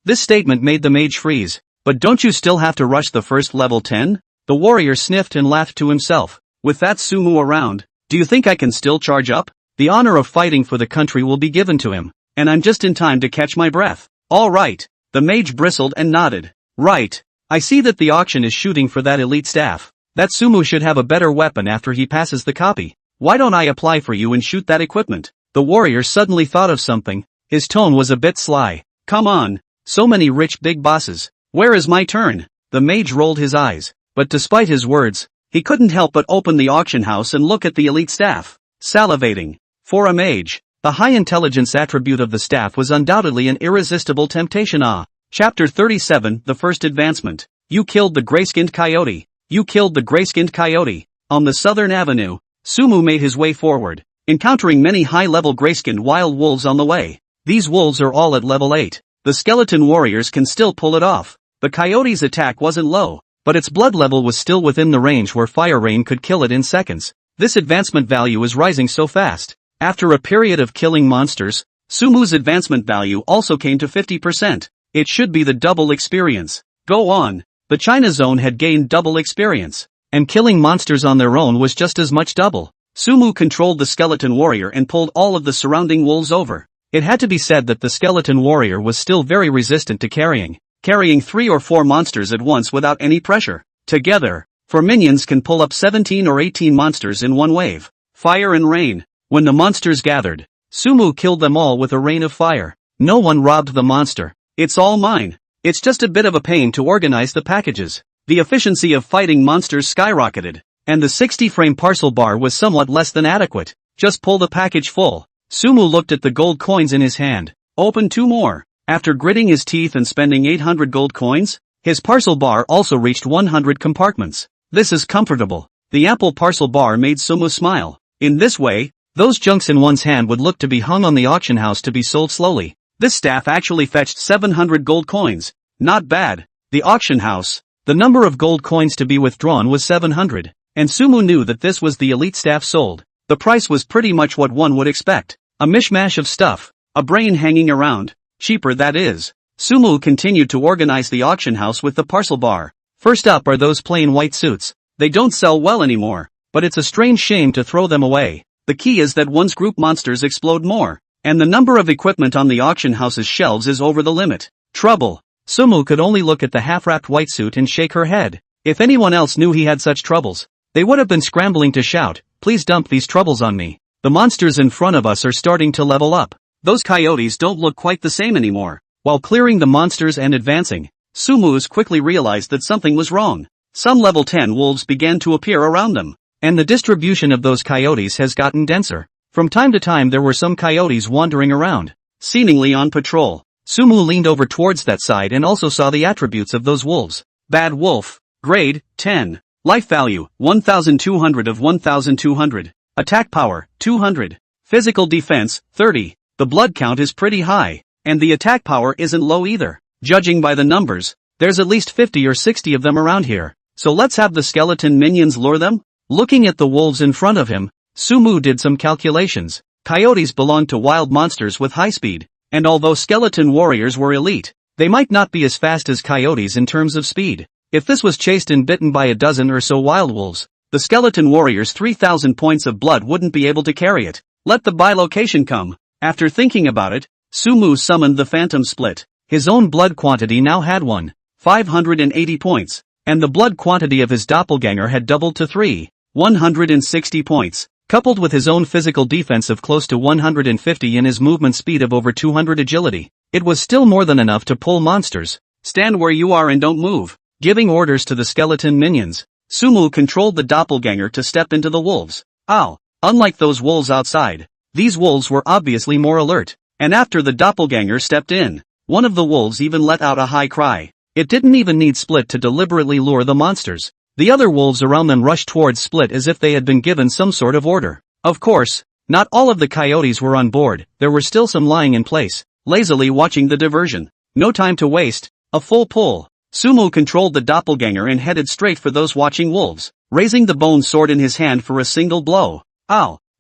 This statement made the mage freeze. But don't you still have to rush the first level 10? The warrior sniffed and laughed to himself. With that Sumu around, do you think I can still charge up? The honor of fighting for the country will be given to him, and I'm just in time to catch my breath. All right. The mage bristled and nodded. Right. I see that the auction is shooting for that elite staff. That Sumu should have a better weapon after he passes the copy. Why don't I apply for you and shoot that equipment? The warrior suddenly thought of something. His tone was a bit sly. Come on. So many rich big bosses. Where is my turn? The mage rolled his eyes. But despite his words, he couldn't help but open the auction house and look at the elite staff. Salivating. For a mage, the high intelligence attribute of the staff was undoubtedly an irresistible temptation. Chapter 37, The First Advancement. You killed the gray-skinned coyote. You killed the gray-skinned coyote. On the southern avenue, Sumu made his way forward, encountering many high-level gray-skinned wild wolves on the way. These wolves are all at level 8. The skeleton warriors can still pull it off. The coyote's attack wasn't low, but its blood level was still within the range where Fire Rain could kill it in seconds. This advancement value is rising so fast. After a period of killing monsters, Sumu's advancement value also came to 50%. It should be the double experience. Go on. The China zone had gained double experience, and killing monsters on their own was just as much double. Sumu controlled the skeleton warrior and pulled all of the surrounding wolves over. It had to be said that the skeleton warrior was still very resistant to carrying 3 or 4 monsters at once without any pressure. Together, 4 minions can pull up 17 or 18 monsters in one wave. Fire and rain. When the monsters gathered, Sumu killed them all with a rain of fire. No one robbed the monster. It's all mine. It's just a bit of a pain to organize the packages. The efficiency of fighting monsters skyrocketed, and the 60-frame parcel bar was somewhat less than adequate. Just pull the package full. Sumu looked at the gold coins in his hand. Open 2 more. After gritting his teeth and spending 800 gold coins, his parcel bar also reached 100 compartments. This is comfortable. The ample parcel bar made Sumu smile. In this way, those junks in one's hand would look to be hung on the auction house to be sold slowly. This staff actually fetched 700 gold coins. Not bad. The auction house. The number of gold coins to be withdrawn was 700, and Sumu knew that this was the elite staff sold. The price was pretty much what one would expect. A mishmash of stuff. A brain hanging around. Cheaper, that is. Sumu continued to organize the auction house with the parcel bar. First up are those plain white suits. They don't sell well anymore, but it's a strange shame to throw them away. The key is that once group monsters explode more, and the number of equipment on the auction house's shelves is over the limit. Trouble. Sumu could only look at the half-wrapped white suit and shake her head. If anyone else knew he had such troubles, they would have been scrambling to shout, please dump these troubles on me. The monsters in front of us are starting to level up. Those coyotes don't look quite the same anymore. While clearing the monsters and advancing, Sumu quickly realized that something was wrong. Some level 10 wolves began to appear around them, and the distribution of those coyotes has gotten denser. From time to time there were some coyotes wandering around, seemingly on patrol. Sumu leaned over towards that side and also saw the attributes of those wolves. Bad wolf. Grade, 10. Life value, 1200 of 1200. Attack power, 200. Physical defense, 30. The blood count is pretty high, and the attack power isn't low either. Judging by the numbers, there's at least 50 or 60 of them around here. So let's have the skeleton minions lure them? Looking at the wolves in front of him, Sumu did some calculations. Coyotes belonged to wild monsters with high speed, and although skeleton warriors were elite, they might not be as fast as coyotes in terms of speed. If this was chased and bitten by a dozen or so wild wolves, the skeleton warrior's 3,000 points of blood wouldn't be able to carry it. Let the bilocation come. After thinking about it, Sumu summoned the Phantom Split. His own blood quantity now had 580 points, and the blood quantity of his doppelganger had doubled to 160 points. Coupled with his own physical defense of close to 150 and his movement speed of over 200 agility, it was still more than enough to pull monsters. Stand where you are and don't move. Giving orders to the skeleton minions, Sumu controlled the doppelganger to step into the wolves. Unlike those wolves outside, these wolves were obviously more alert, and after the doppelganger stepped in, one of the wolves even let out a high cry. It didn't even need Split to deliberately lure the monsters. The other wolves around them rushed towards Split as if they had been given some sort of order. Of course, not all of the coyotes were on board. There were still some lying in place, lazily watching the diversion. No time to waste. A full pull. Sumu controlled the doppelganger and headed straight for those watching wolves, raising the bone sword in his hand for a single blow.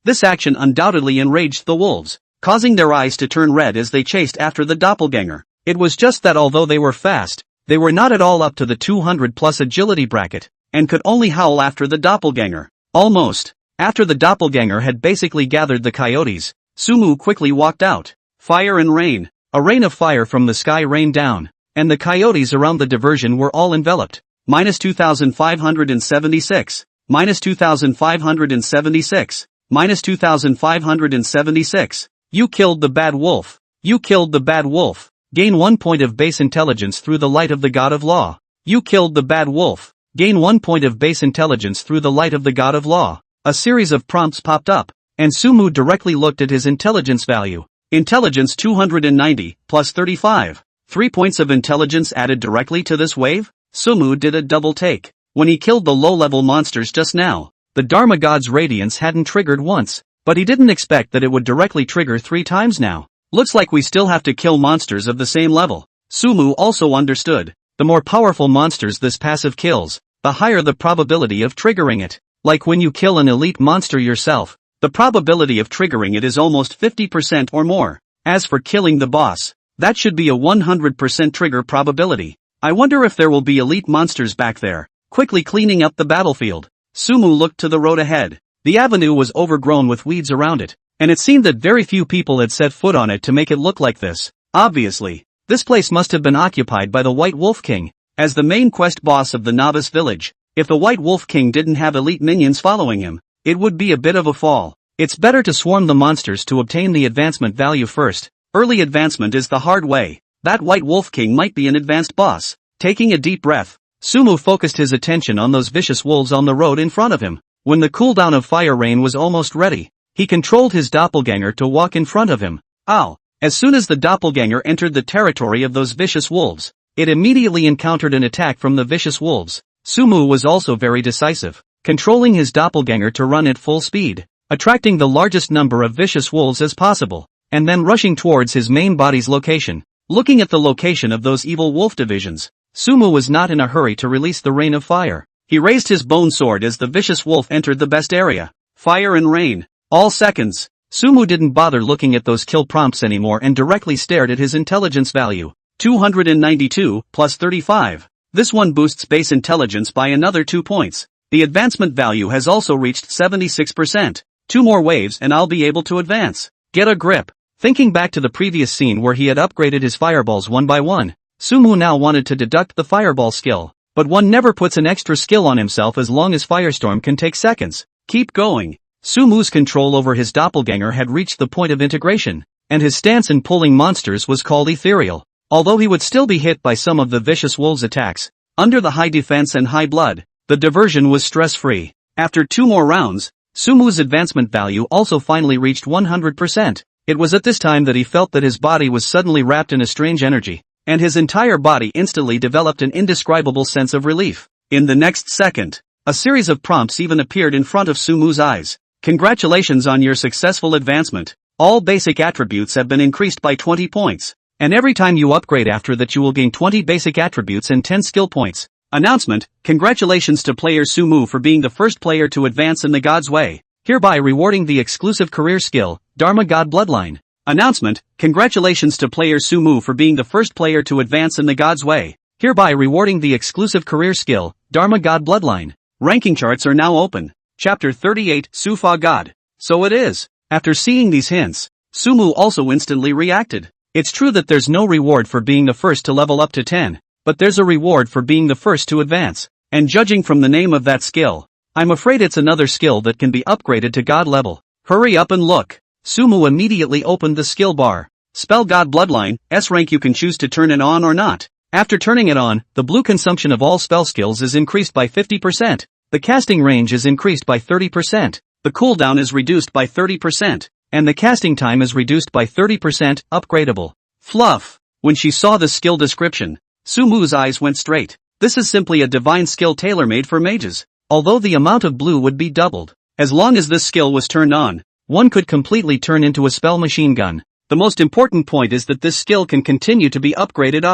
This action undoubtedly enraged the wolves, causing their eyes to turn red as they chased after the doppelganger. It was just that although they were fast, they were not at all up to the 200+ agility bracket, and could only howl after the doppelganger. Almost. After the doppelganger had basically gathered the coyotes, Sumu quickly walked out. Fire and rain. A rain of fire from the sky rained down, and the coyotes around the diversion were all enveloped. -2,576. -2,576. -2,576. You killed the bad wolf. You killed the bad wolf. Gain 1 point of base intelligence through the light of the god of law. You killed the bad wolf. Gain 1 point of base intelligence through the light of the god of law. A series of prompts popped up, and Sumu directly looked at his intelligence value. Intelligence 290, plus 35. 3 points of intelligence added directly to this wave? Sumu did a double take. When he killed the low-level monsters just now, the Dharma God's radiance hadn't triggered once, but he didn't expect that it would directly trigger 3 times now. Looks like we still have to kill monsters of the same level. Sumu also understood. The more powerful monsters this passive kills, the higher the probability of triggering it. Like when you kill an elite monster yourself, the probability of triggering it is almost 50% or more. As for killing the boss, that should be a 100% trigger probability. I wonder if there will be elite monsters back there. Quickly cleaning up the battlefield, Sumu looked to the road ahead. The avenue was overgrown with weeds around it, and it seemed that very few people had set foot on it to make it look like this. Obviously, this place must have been occupied by the White Wolf King, as the main quest boss of the novice village. If the White Wolf King didn't have elite minions following him, it would be a bit of a fall. It's better to swarm the monsters to obtain the advancement value first. Early advancement is the hard way. That White Wolf King might be an advanced boss. Taking a deep breath, Sumu focused his attention on those vicious wolves on the road in front of him. When the cooldown of Fire Rain was almost ready, he controlled his doppelganger to walk in front of him. As soon as the doppelganger entered the territory of those vicious wolves, it immediately encountered an attack from the vicious wolves. Sumu was also very decisive, controlling his doppelganger to run at full speed, attracting the largest number of vicious wolves as possible, and then rushing towards his main body's location. Looking at the location of those evil wolf divisions, Sumu was not in a hurry to release the rain of fire. He raised his bone sword as the vicious wolf entered the best area. Fire and rain. All seconds. Sumu didn't bother looking at those kill prompts anymore and directly stared at his intelligence value. 292, plus 35. This one boosts base intelligence by another 2 points. The advancement value has also reached 76%. 2 more waves and I'll be able to advance. Get a grip. Thinking back to the previous scene where he had upgraded his fireballs one by one, Sumu now wanted to deduct the fireball skill. But one never puts an extra skill on himself as long as Firestorm can take seconds. Keep going. Sumu's control over his doppelganger had reached the point of integration, and his stance in pulling monsters was called ethereal. Although he would still be hit by some of the vicious wolves' attacks, under the high defense and high blood, the diversion was stress-free. After 2 more rounds, Sumu's advancement value also finally reached 100%. It was at this time that he felt that his body was suddenly wrapped in a strange energy, and his entire body instantly developed an indescribable sense of relief. In the next second, a series of prompts even appeared in front of Sumu's eyes. Congratulations on your successful advancement. All basic attributes have been increased by 20 points. And every time you upgrade after that you will gain 20 basic attributes and 10 skill points. Announcement: congratulations to player Sumu for being the first player to advance in the God's Way. hereby rewarding the exclusive career skill, Dharma God Bloodline. Announcement, congratulations to player Sumu for being the first player to advance in the God's way, hereby rewarding the exclusive career skill, Dharma God Bloodline. Ranking charts are now open. Chapter 38, Sufa God. So it is. After seeing these hints, Sumu also instantly reacted. It's true that there's no reward for being the first to level up to 10, but there's a reward for being the first to advance. And judging from the name of that skill, I'm afraid it's another skill that can be upgraded to God level. Hurry up and look. Sumu immediately opened the skill bar. Spell God Bloodline, S rank. You can choose to turn it on or not. After turning it on, the blue consumption of all spell skills is increased by 50%. The casting range is increased by 30%. The cooldown is reduced by 30%. And the casting time is reduced by 30%, upgradable. Fluff. When she saw the skill description, Sumu's eyes went straight. This is simply a divine skill tailor-made for mages. Although the amount of blue would be doubled. As long as this skill was turned on, one could completely turn into a spell machine gun. The most important point is that this skill can continue to be upgraded.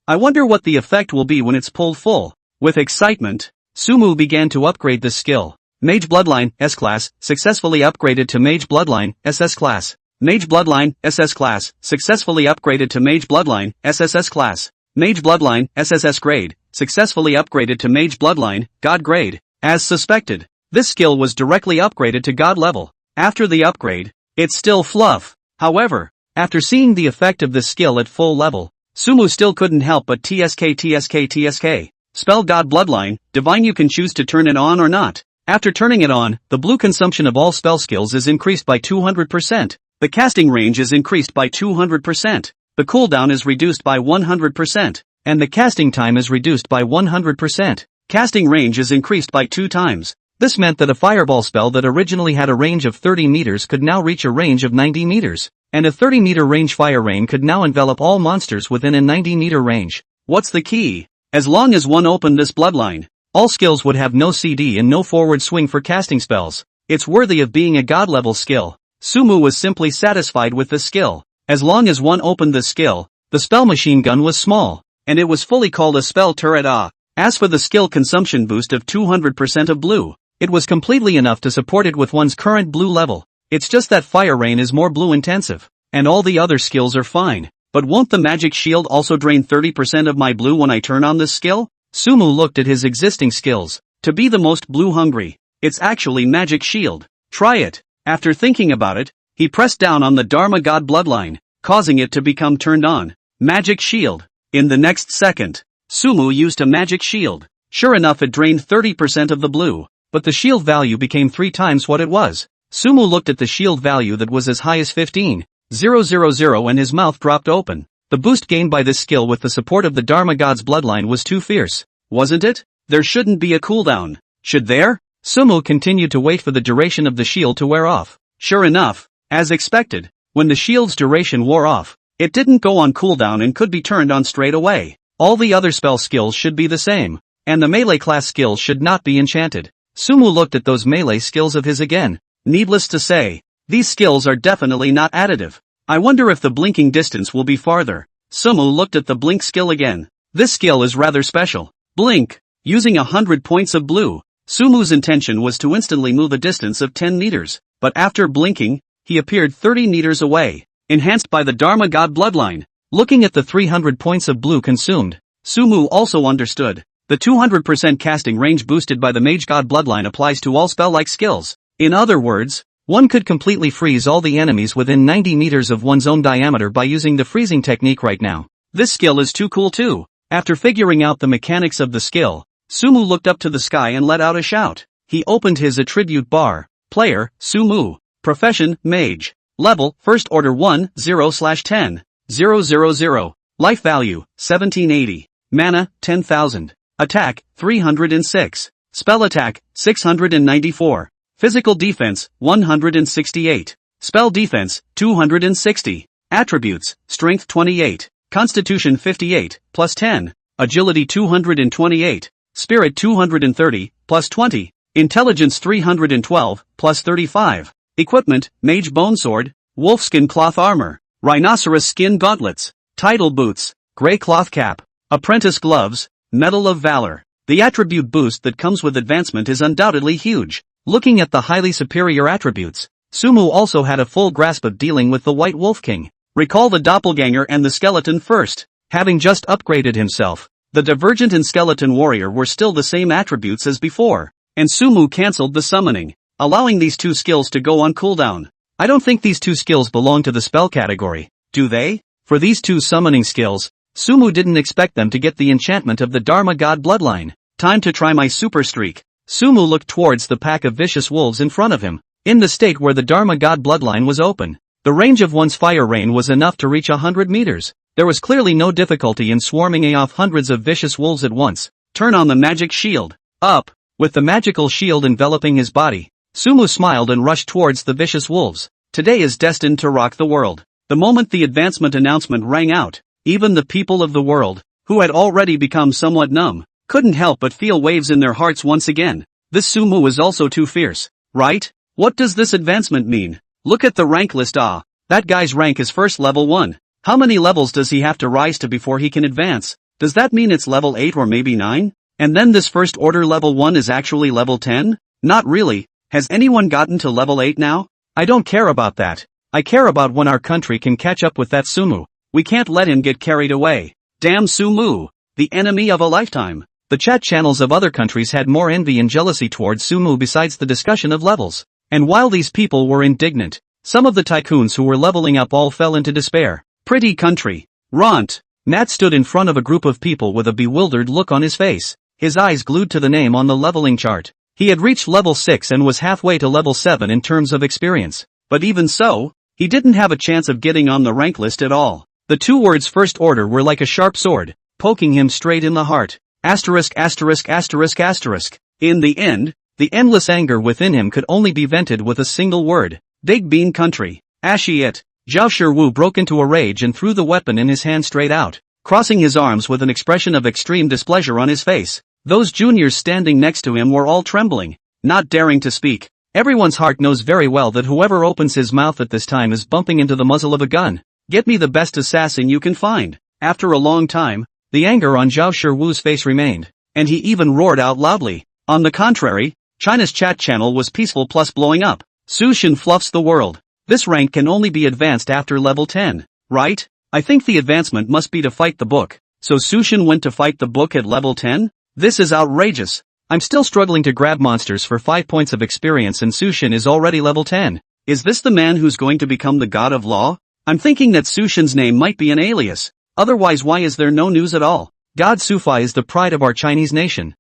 I wonder what the effect will be when it's pulled full. With excitement, Sumu began to upgrade this skill. Mage Bloodline, S-Class, successfully upgraded to Mage Bloodline, SS-Class. Mage Bloodline, SS-Class, successfully upgraded to Mage Bloodline, SSS-Class. Mage Bloodline, SSS Grade, successfully upgraded to Mage Bloodline, God Grade. As suspected, this skill was directly upgraded to God level. After the upgrade, it's still fluff. However, after seeing the effect of this skill at full level, Sumu still couldn't help but TSK. Spell God Bloodline, Divine. You can choose to turn it on or not. After turning it on, the blue consumption of all spell skills is increased by 200%. The casting range is increased by 200%. The cooldown is reduced by 100%. And the casting time is reduced by 100%. Casting range is increased by 2 times. This meant that a fireball spell that originally had a range of 30 meters could now reach a range of 90 meters. And a 30-meter range fire rain could now envelop all monsters within a 90-meter range. What's the key? As long as one opened this bloodline, all skills would have no CD and no forward swing for casting spells. It's worthy of being a god-level skill. Sumu was simply satisfied with this skill. As long as one opened this skill, the spell machine gun was small, and it was fully called a spell turret. As for the skill consumption boost of 200% of blue, it was completely enough to support it with one's current blue level. It's just that Fire Rain is more blue intensive, and all the other skills are fine. But won't the magic shield also drain 30% of my blue when I turn on this skill? Sumu looked at his existing skills. To be the most blue hungry, it's actually magic shield. Try it. After thinking about it, he pressed down on the Dharma God Bloodline, causing it to become turned on. Magic shield. In the next second, Sumu used a magic shield. Sure enough, it drained 30% of the blue, but the shield value became 3 times what it was. Sumu looked at the shield value that was as high as 15,000 and his mouth dropped open. The boost gained by this skill with the support of the Dharma God's bloodline was too fierce, wasn't it? There shouldn't be a cooldown, should there? Sumu continued to wait for the duration of the shield to wear off. Sure enough, as expected, when the shield's duration wore off, it didn't go on cooldown and could be turned on straight away. All the other spell skills should be the same, and the melee class skills should not be enchanted. Sumu looked at those melee skills of his again. Needless to say, these skills are definitely not additive. I wonder if the blinking distance will be farther. Sumu looked at the blink skill again. This skill is rather special. Blink. Using 100 points of blue, Sumu's intention was to instantly move a distance of 10 meters. But after blinking, he appeared 30 meters away, enhanced by the Dharma God bloodline. Looking at the 300 points of blue consumed, Sumu also understood. The 200% casting range boosted by the Mage God bloodline applies to all spell-like skills. In other words, one could completely freeze all the enemies within 90 meters of one's own diameter by using the freezing technique right now. This skill is too cool too. After figuring out the mechanics of the skill, Sumu looked up to the sky and let out a shout. He opened his attribute bar. Player, Sumu. Profession, Mage. Level, First Order 1, 0/10. 000. Life value, 1780. Mana, 10,000. Attack, 306. Spell attack, 694. Physical defense, 168. Spell defense, 260. Attributes, Strength 28. Constitution 58, plus 10. Agility 228. Spirit 230, plus 20. Intelligence 312, plus 35. Equipment, Mage Bone Sword, Wolfskin Cloth Armor, Rhinoceros Skin Gauntlets, Tidal Boots, Grey Cloth Cap, Apprentice Gloves, Medal of Valor. The attribute boost that comes with advancement is undoubtedly huge. Looking at the highly superior attributes, Sumu also had a full grasp of dealing with the White Wolf King. Recall the doppelganger and the skeleton first. Having just upgraded himself, the Divergent and Skeleton Warrior were still the same attributes as before, and Sumu cancelled the summoning, allowing these two skills to go on cooldown. I don't think these two skills belong to the spell category, do they? For these two summoning skills, Sumu didn't expect them to get the enchantment of the Dharma God bloodline. Time to try my super streak. Sumu looked towards the pack of vicious wolves in front of him. In the state where the Dharma God bloodline was open, the range of one's fire rain was enough to reach 100 meters. There was clearly no difficulty in swarming off hundreds of vicious wolves at once. Turn on the magic shield. Up! With the magical shield enveloping his body, Sumu smiled and rushed towards the vicious wolves. Today is destined to rock the world. The moment the advancement announcement rang out, even the people of the world, who had already become somewhat numb, couldn't help but feel waves in their hearts once again. This Sumu is also too fierce, right? What does this advancement mean? Look at the rank list. That guy's rank is first level 1. How many levels does he have to rise to before he can advance? Does that mean it's level 8 or maybe 9? And then this first order level 1 is actually level 10? Not really. Has anyone gotten to level 8 now? I don't care about that. I care about when our country can catch up with that Sumu. We can't let him get carried away. Damn Sumu, the enemy of a lifetime. The chat channels of other countries had more envy and jealousy towards Sumu besides the discussion of levels. And while these people were indignant, some of the tycoons who were leveling up all fell into despair. Pretty country. Ront. Nat stood in front of a group of people with a bewildered look on his face, his eyes glued to the name on the leveling chart. He had reached level 6 and was halfway to level 7 in terms of experience. But even so, he didn't have a chance of getting on the rank list at all. The two words first order were like a sharp sword, poking him straight in the heart. Asterisk asterisk asterisk asterisk. In the end, the endless anger within him could only be vented with a single word. Big Bean Country. Ashy it. Zhao Shiwu broke into a rage and threw the weapon in his hand straight out, crossing his arms with an expression of extreme displeasure on his face. Those juniors standing next to him were all trembling, not daring to speak. Everyone's heart knows very well that whoever opens his mouth at this time is bumping into the muzzle of a gun. Get me the best assassin you can find. After a long time, the anger on Zhao Shiwu's face remained, and he even roared out loudly. On the contrary, China's chat channel was peaceful plus blowing up. Su Shen fluffs the world. This rank can only be advanced after level 10, right? I think the advancement must be to fight the book. So Su Shen went to fight the book at level 10? This is outrageous. I'm still struggling to grab monsters for 5 points of experience and Su Shen is already level 10. Is this the man who's going to become the god of law? I'm thinking that Su Shen's name might be an alias. Otherwise why is there no news at all? God Sufa is the pride of our Chinese nation.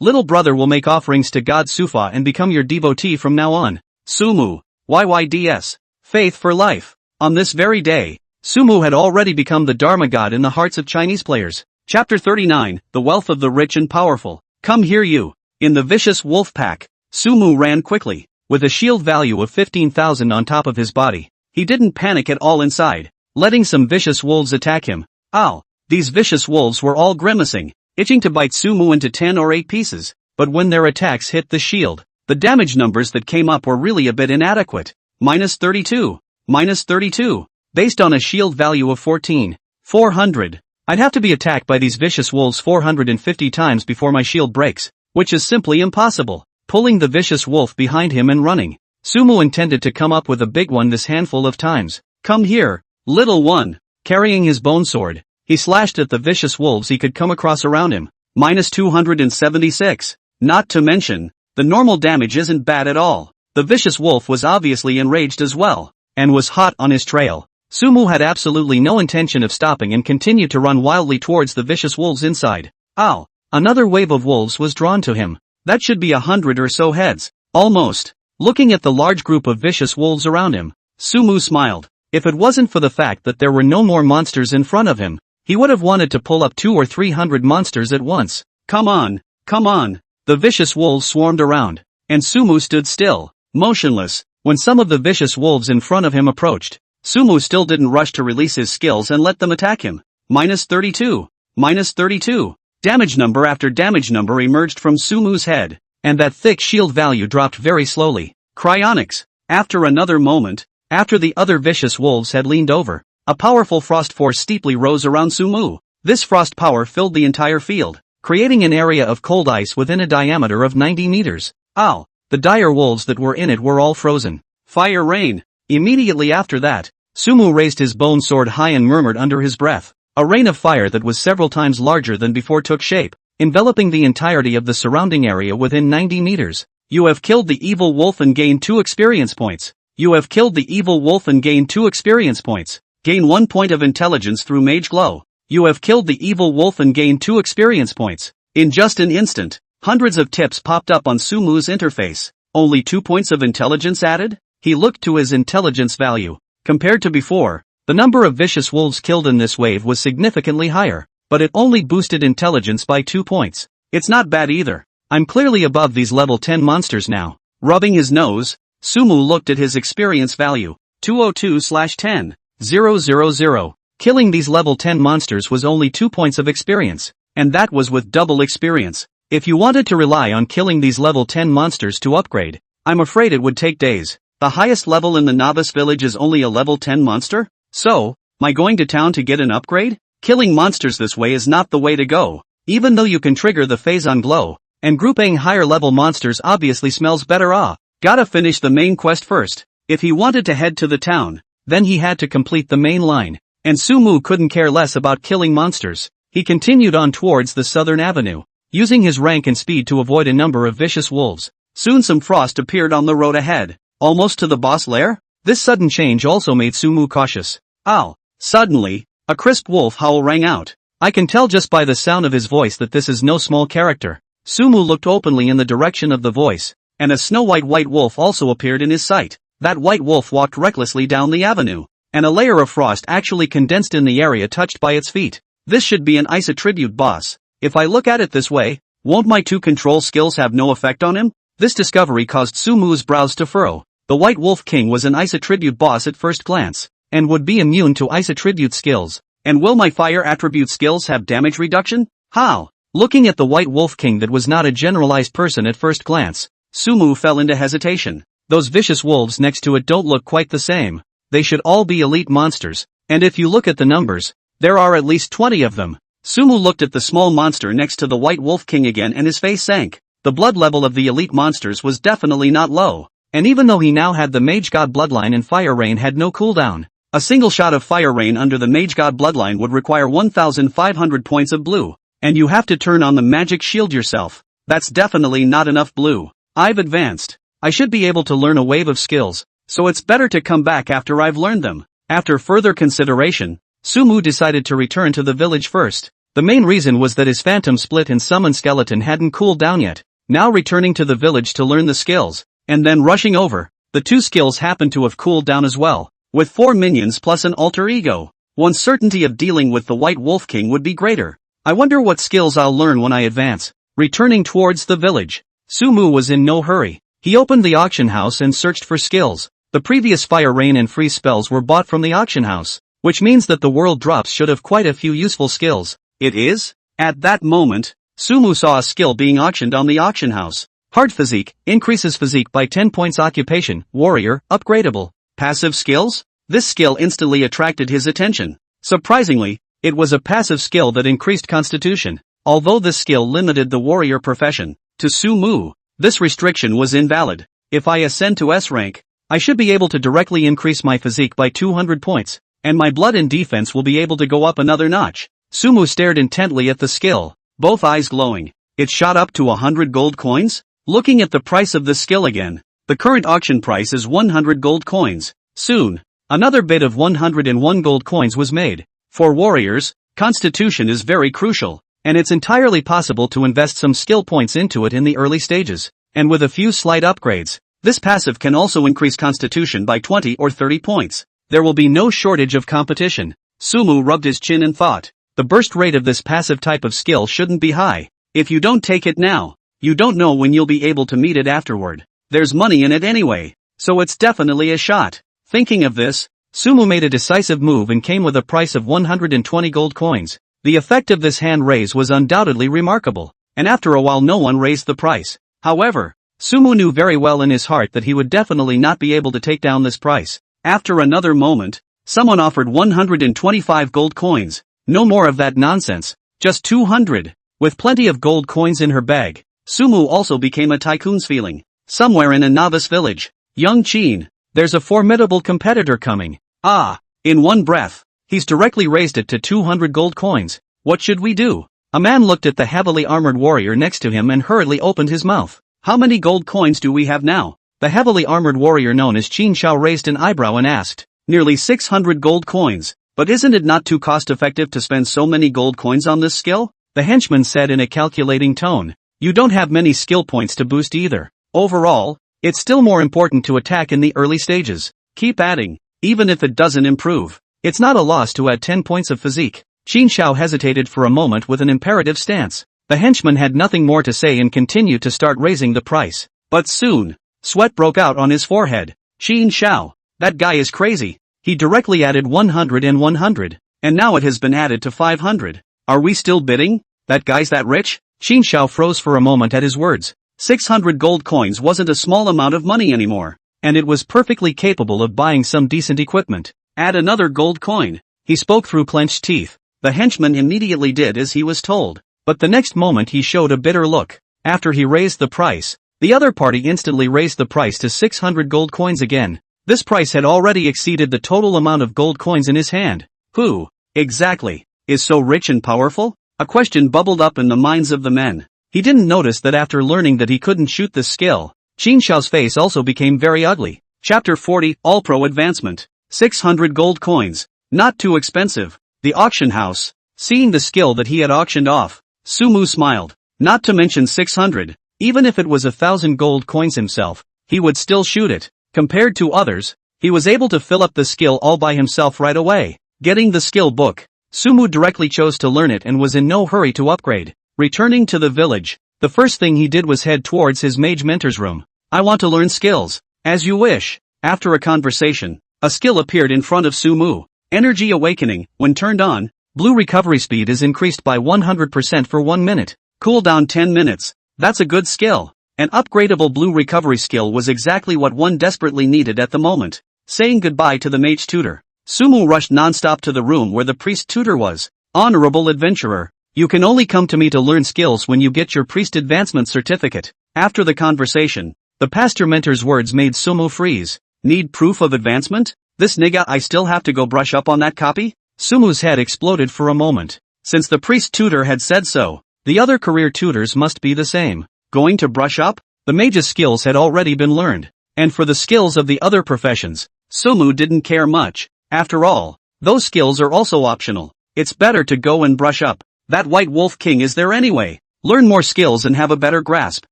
Little brother will make offerings to God Sufa and become your devotee from now on. Sumu. YYDS. Faith for life. On this very day, Sumu had already become the Dharma god in the hearts of Chinese players. Chapter 39, The Wealth of the Rich and Powerful. Come here you. In the vicious wolf pack, Sumu ran quickly, with a shield value of 15,000 on top of his body. He didn't panic at all inside, letting some vicious wolves attack him. Ow! These vicious wolves were all grimacing, itching to bite Sumu into 10 or 8 pieces, but when their attacks hit the shield, the damage numbers that came up were really a bit inadequate. -32. -32. Based on a shield value of 14,400. I'd have to be attacked by these vicious wolves 450 times before my shield breaks, which is simply impossible. Pulling the vicious wolf behind him and running, Sumu intended to come up with a big one this handful of times. Come here, little one. Carrying his bone sword, he slashed at the vicious wolves he could come across around him. -276. Not to mention, the normal damage isn't bad at all. The vicious wolf was obviously enraged as well, and was hot on his trail. Sumu had absolutely no intention of stopping and continued to run wildly towards the vicious wolves inside. Ow! Another wave of wolves was drawn to him. That should be 100 or so heads. Almost. Looking at the large group of vicious wolves around him, Sumu smiled. If it wasn't for the fact that there were no more monsters in front of him, he would have wanted to pull up 200 or 300 monsters at once. Come on, come on. The vicious wolves swarmed around, and Sumu stood still, motionless, when some of the vicious wolves in front of him approached. Sumu still didn't rush to release his skills and let them attack him. -32. -32. Damage number after damage number emerged from Sumu's head, and that thick shield value dropped very slowly. Cryonics. After another moment, after the other vicious wolves had leaned over, a powerful frost force steeply rose around Sumu. This frost power filled the entire field, creating an area of cold ice within a diameter of 90 meters. Ow! the dire wolves that were in it were all frozen. Fire rain. Immediately after that, Sumu raised his bone sword high and murmured under his breath. A rain of fire that was several times larger than before took shape, enveloping the entirety of the surrounding area within 90 meters. You have killed the evil wolf and gained 2 experience points. You have killed the evil wolf and gained 2 experience points. Gain 1 point of intelligence through Mage Glow. You have killed the evil wolf and gained 2 experience points. In just an instant, hundreds of tips popped up on Sumu's interface. Only 2 points of intelligence added? He looked to his intelligence value. Compared to before, the number of vicious wolves killed in this wave was significantly higher, but it only boosted intelligence by 2 points. It's not bad either. I'm clearly above these level 10 monsters now. Rubbing his nose, Sumu looked at his experience value. 202/10. 000. Killing these level 10 monsters was only 2 points of experience, and that was with double experience. If you wanted to rely on killing these level 10 monsters to upgrade, I'm afraid it would take days. The highest level in the novice village is only a level 10 monster? So, am I going to town to get an upgrade? Killing monsters this way is not the way to go. Even though you can trigger the phase on glow, and grouping higher level monsters obviously smells better. Gotta finish the main quest first. If he wanted to head to the town, then he had to complete the main line, and Sumu couldn't care less about killing monsters. He continued on towards the southern avenue, using his rank and speed to avoid a number of vicious wolves. Soon some frost appeared on the road ahead, almost to the boss lair. This sudden change also made Sumu cautious. Ow! Suddenly, a crisp wolf howl rang out. I can tell just by the sound of his voice that this is no small character. Sumu looked openly in the direction of the voice, and a snow-white white wolf also appeared in his sight. That white wolf walked recklessly down the avenue, and a layer of frost actually condensed in the area touched by its feet. This should be an ice attribute boss. If I look at it this way, won't my 2 control skills have no effect on him? This discovery caused Sumu's brows to furrow. The White Wolf King was an ice attribute boss at first glance, and would be immune to ice attribute skills. And will my fire attribute skills have damage reduction? How? Looking at the White Wolf King that was not a generalized person at first glance, Sumu fell into hesitation. Those vicious wolves next to it don't look quite the same. They should all be elite monsters, and if you look at the numbers, there are at least 20 of them. Sumu looked at the small monster next to the White Wolf King again and his face sank. The blood level of the elite monsters was definitely not low, and even though he now had the Mage God bloodline and Fire Rain had no cooldown, a single shot of Fire Rain under the Mage God bloodline would require 1,500 points of blue, and you have to turn on the magic shield yourself. That's definitely not enough blue. I've advanced. I should be able to learn a wave of skills, so it's better to come back after I've learned them. After further consideration, Sumu decided to return to the village first. The main reason was that his Phantom Split and Summon Skeleton hadn't cooled down yet. Now returning to the village to learn the skills, and then rushing over, the 2 skills happened to have cooled down as well. With 4 minions plus an alter ego, one's certainty of dealing with the White Wolf King would be greater. I wonder what skills I'll learn when I advance. Returning towards the village, Sumu was in no hurry. He opened the auction house and searched for skills. The previous Fire Rain and Freeze spells were bought from the auction house, which means that the world drops should have quite a few useful skills. It is? At that moment, Sumu saw a skill being auctioned on the auction house. Hard Physique, increases physique by 10 points. Occupation, Warrior, upgradable. Passive skills? This skill instantly attracted his attention. Surprisingly, it was a passive skill that increased Constitution, although this skill limited the warrior profession. To Sumu, this restriction was invalid. If I ascend to S rank, I should be able to directly increase my physique by 200 points, and my blood and defense will be able to go up another notch. Sumu stared intently at the skill, both eyes glowing. It shot up to 100 gold coins? Looking at the price of the skill again, the current auction price is 100 gold coins. Soon, another bid of 101 gold coins was made. For warriors, Constitution is very crucial, and it's entirely possible to invest some skill points into it in the early stages, and with a few slight upgrades, this passive can also increase Constitution by 20 or 30 points. There will be no shortage of competition. Sumu rubbed his chin and thought, the burst rate of this passive type of skill shouldn't be high. If you don't take it now, you don't know when you'll be able to meet it afterward. There's money in it anyway, so it's definitely a shot. Thinking of this, Sumu made a decisive move and came with a price of 120 gold coins. The effect of this hand raise was undoubtedly remarkable, and after a while no one raised the price. However, Sumu knew very well in his heart that he would definitely not be able to take down this price. After another moment, someone offered 125 gold coins. No more of that nonsense, just 200. With plenty of gold coins in her bag, Sumu also became a tycoon's feeling. Somewhere in a novice village. Young Qin, there's a formidable competitor coming. Ah! In one breath, he's directly raised it to 200 gold coins. What should we do? A man looked at the heavily armored warrior next to him and hurriedly opened his mouth. How many gold coins do we have now? The heavily armored warrior known as Qin Shao raised an eyebrow and asked. Nearly 600 gold coins. But isn't it not too cost-effective to spend so many gold coins on this skill? The henchman said in a calculating tone. You don't have many skill points to boost either. Overall, it's still more important to attack in the early stages. Keep adding, even if it doesn't improve. It's not a loss to add 10 points of physique. Qin Shao hesitated for a moment with an imperative stance. The henchman had nothing more to say and continued to start raising the price. But soon, sweat broke out on his forehead. Qin Shao, that guy is crazy. He directly added 100 and 100. And now it has been added to 500. Are we still bidding? That guy's that rich? Qin Shao froze for a moment at his words. 600 gold coins wasn't a small amount of money anymore. And it was perfectly capable of buying some decent equipment. Add another gold coin. He spoke through clenched teeth. The henchman immediately did as he was told. But the next moment he showed a bitter look. After he raised the price, the other party instantly raised the price to 600 gold coins again. This price had already exceeded the total amount of gold coins in his hand. Who, exactly, is so rich and powerful? A question bubbled up in the minds of the men. He didn't notice that after learning that he couldn't shoot this skill, Qin Shao's face also became very ugly. Chapter 40, All-Pro Advancement. 600 gold coins. Not too expensive. The auction house. Seeing the skill that he had auctioned off, Sumu smiled. Not to mention 600. Even if it was 1,000 gold coins himself, he would still shoot it. Compared to others, he was able to fill up the skill all by himself right away. Getting the skill book, Sumu directly chose to learn it and was in no hurry to upgrade. Returning to the village, the first thing he did was head towards his mage mentor's room. I want to learn skills. As you wish. After a conversation, a skill appeared in front of Sumu. Energy Awakening. When turned on, blue recovery speed is increased by 100% for 1 minute. Cooldown 10 minutes. That's a good skill. An upgradable blue recovery skill was exactly what one desperately needed at the moment. Saying goodbye to the mage tutor, Sumu rushed non-stop to the room where the priest tutor was. Honorable adventurer, you can only come to me to learn skills when you get your priest advancement certificate. After the conversation, the pastor mentor's words made Sumu freeze. Need proof of advancement? This nigga, I still have to go brush up on that copy? Sumu's head exploded for a moment. Since the priest tutor had said so, the other career tutors must be the same. Going to brush up? The mage's skills had already been learned. And for the skills of the other professions, Sumu didn't care much. After all, those skills are also optional. It's better to go and brush up. That White Wolf King is there anyway. Learn more skills and have a better grasp.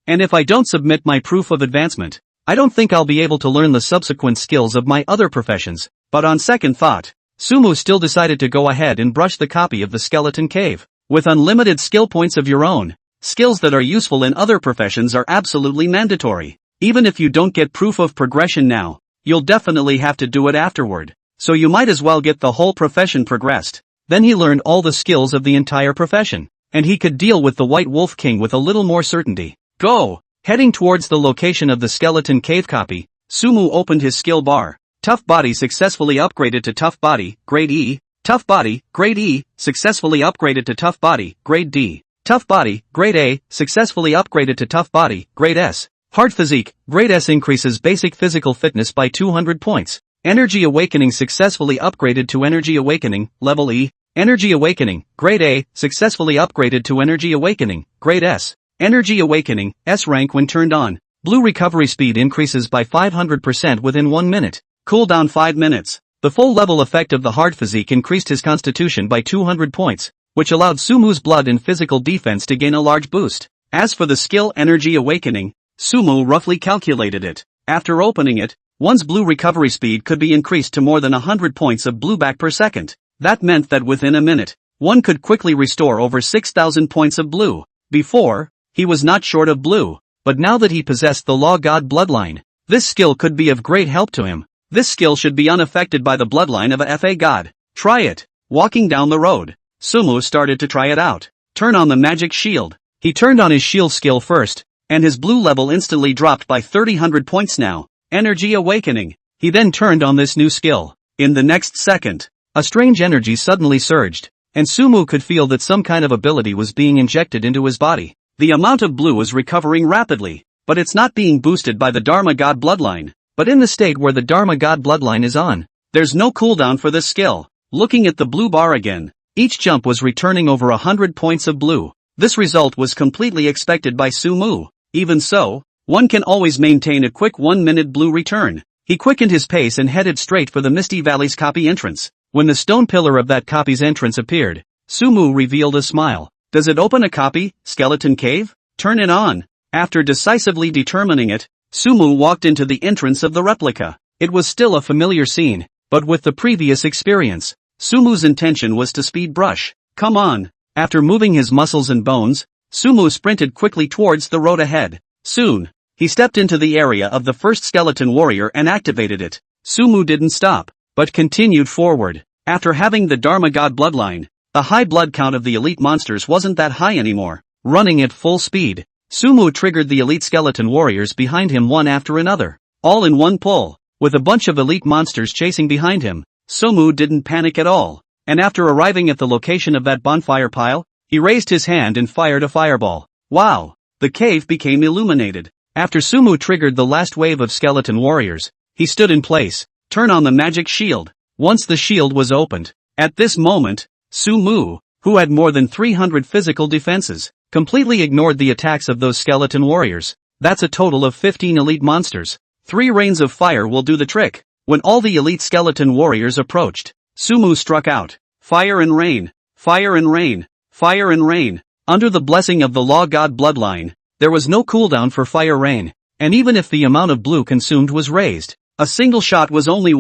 And if I don't submit my proof of advancement, I don't think I'll be able to learn the subsequent skills of my other professions. But on second thought, Sumu still decided to go ahead and brush the copy of the Skeleton Cave. With unlimited skill points of your own, skills that are useful in other professions are absolutely mandatory. Even if you don't get proof of progression now, you'll definitely have to do it afterward. So you might as well get the whole profession progressed. Then he learned all the skills of the entire profession, and he could deal with the White Wolf King with a little more certainty. Go! Heading towards the location of the Skeleton Cave copy, Sumu opened his skill bar. Tough Body successfully upgraded to Tough Body, Grade E. Tough Body, Grade E, successfully upgraded to Tough Body, Grade D. Tough Body, Grade A, successfully upgraded to Tough Body, Grade S. Hard Physique, Grade S increases basic physical fitness by 200 points. Energy Awakening successfully upgraded to Energy Awakening, Level E. Energy Awakening, Grade A, successfully upgraded to Energy Awakening, Grade S. Energy Awakening, S rank when turned on. Blue recovery speed increases by 500% within 1 minute. Cooldown 5 minutes. The full level effect of the Hard Physique increased his constitution by 200 points, which allowed Sumu's blood and physical defense to gain a large boost. As for the skill Energy Awakening, Sumu roughly calculated it. After opening it, one's blue recovery speed could be increased to more than 100 points of blue back per second. That meant that within a minute, one could quickly restore over 6,000 points of blue. Before, he was not short of blue, but now that he possessed the Law God bloodline, this skill could be of great help to him. This skill should be unaffected by the bloodline of a FA god. Try it. Walking down the road, Sumu started to try it out. Turn on the magic shield. He turned on his shield skill first, and his blue level instantly dropped by 300 points now. Energy Awakening. He then turned on this new skill. In the next second, a strange energy suddenly surged, and Sumu could feel that some kind of ability was being injected into his body. The amount of blue was recovering rapidly, but it's not being boosted by the Dharma God bloodline. But in the state where the Dharma God bloodline is on, there's no cooldown for this skill. Looking at the blue bar again, each jump was returning over 100 points of blue. This result was completely expected by Sumu. Even so, one can always maintain a quick 1-minute blue return. He quickened his pace and headed straight for the Misty Valley's copy entrance. When the stone pillar of that copy's entrance appeared, Sumu revealed a smile. Does it open a copy, skeleton cave? Turn it on. After decisively determining it, Sumu walked into the entrance of the replica. It was still a familiar scene, but with the previous experience, Sumu's intention was to speed brush. Come on. After moving his muscles and bones, Sumu sprinted quickly towards the road ahead. Soon, he stepped into the area of the first skeleton warrior and activated it. Sumu didn't stop, but continued forward. After having the Dharma God bloodline, the high blood count of the elite monsters wasn't that high anymore. Running at full speed, Sumu triggered the elite skeleton warriors behind him one after another, all in one pull. With a bunch of elite monsters chasing behind him, Sumu didn't panic at all, and after arriving at the location of that bonfire pile, he raised his hand and fired a fireball. Wow! The cave became illuminated. After Sumu triggered the last wave of skeleton warriors, he stood in place. Turn on the magic shield. Once the shield was opened, at this moment, Sumu, who had more than 300 physical defenses, completely ignored the attacks of those skeleton warriors. That's a total of 15 elite monsters. 3 rains of fire will do the trick. When all the elite skeleton warriors approached, Sumu struck out. Fire and rain. Fire and rain. Fire and rain. Under the blessing of the Law God bloodline, there was no cooldown for fire rain, and even if the amount of blue consumed was raised, a single shot was only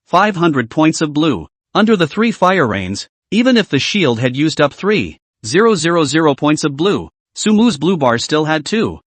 500 points of blue. Under the 3 fire rains, even if the shield had used up 3,000 points of blue, Sumu's blue bar still had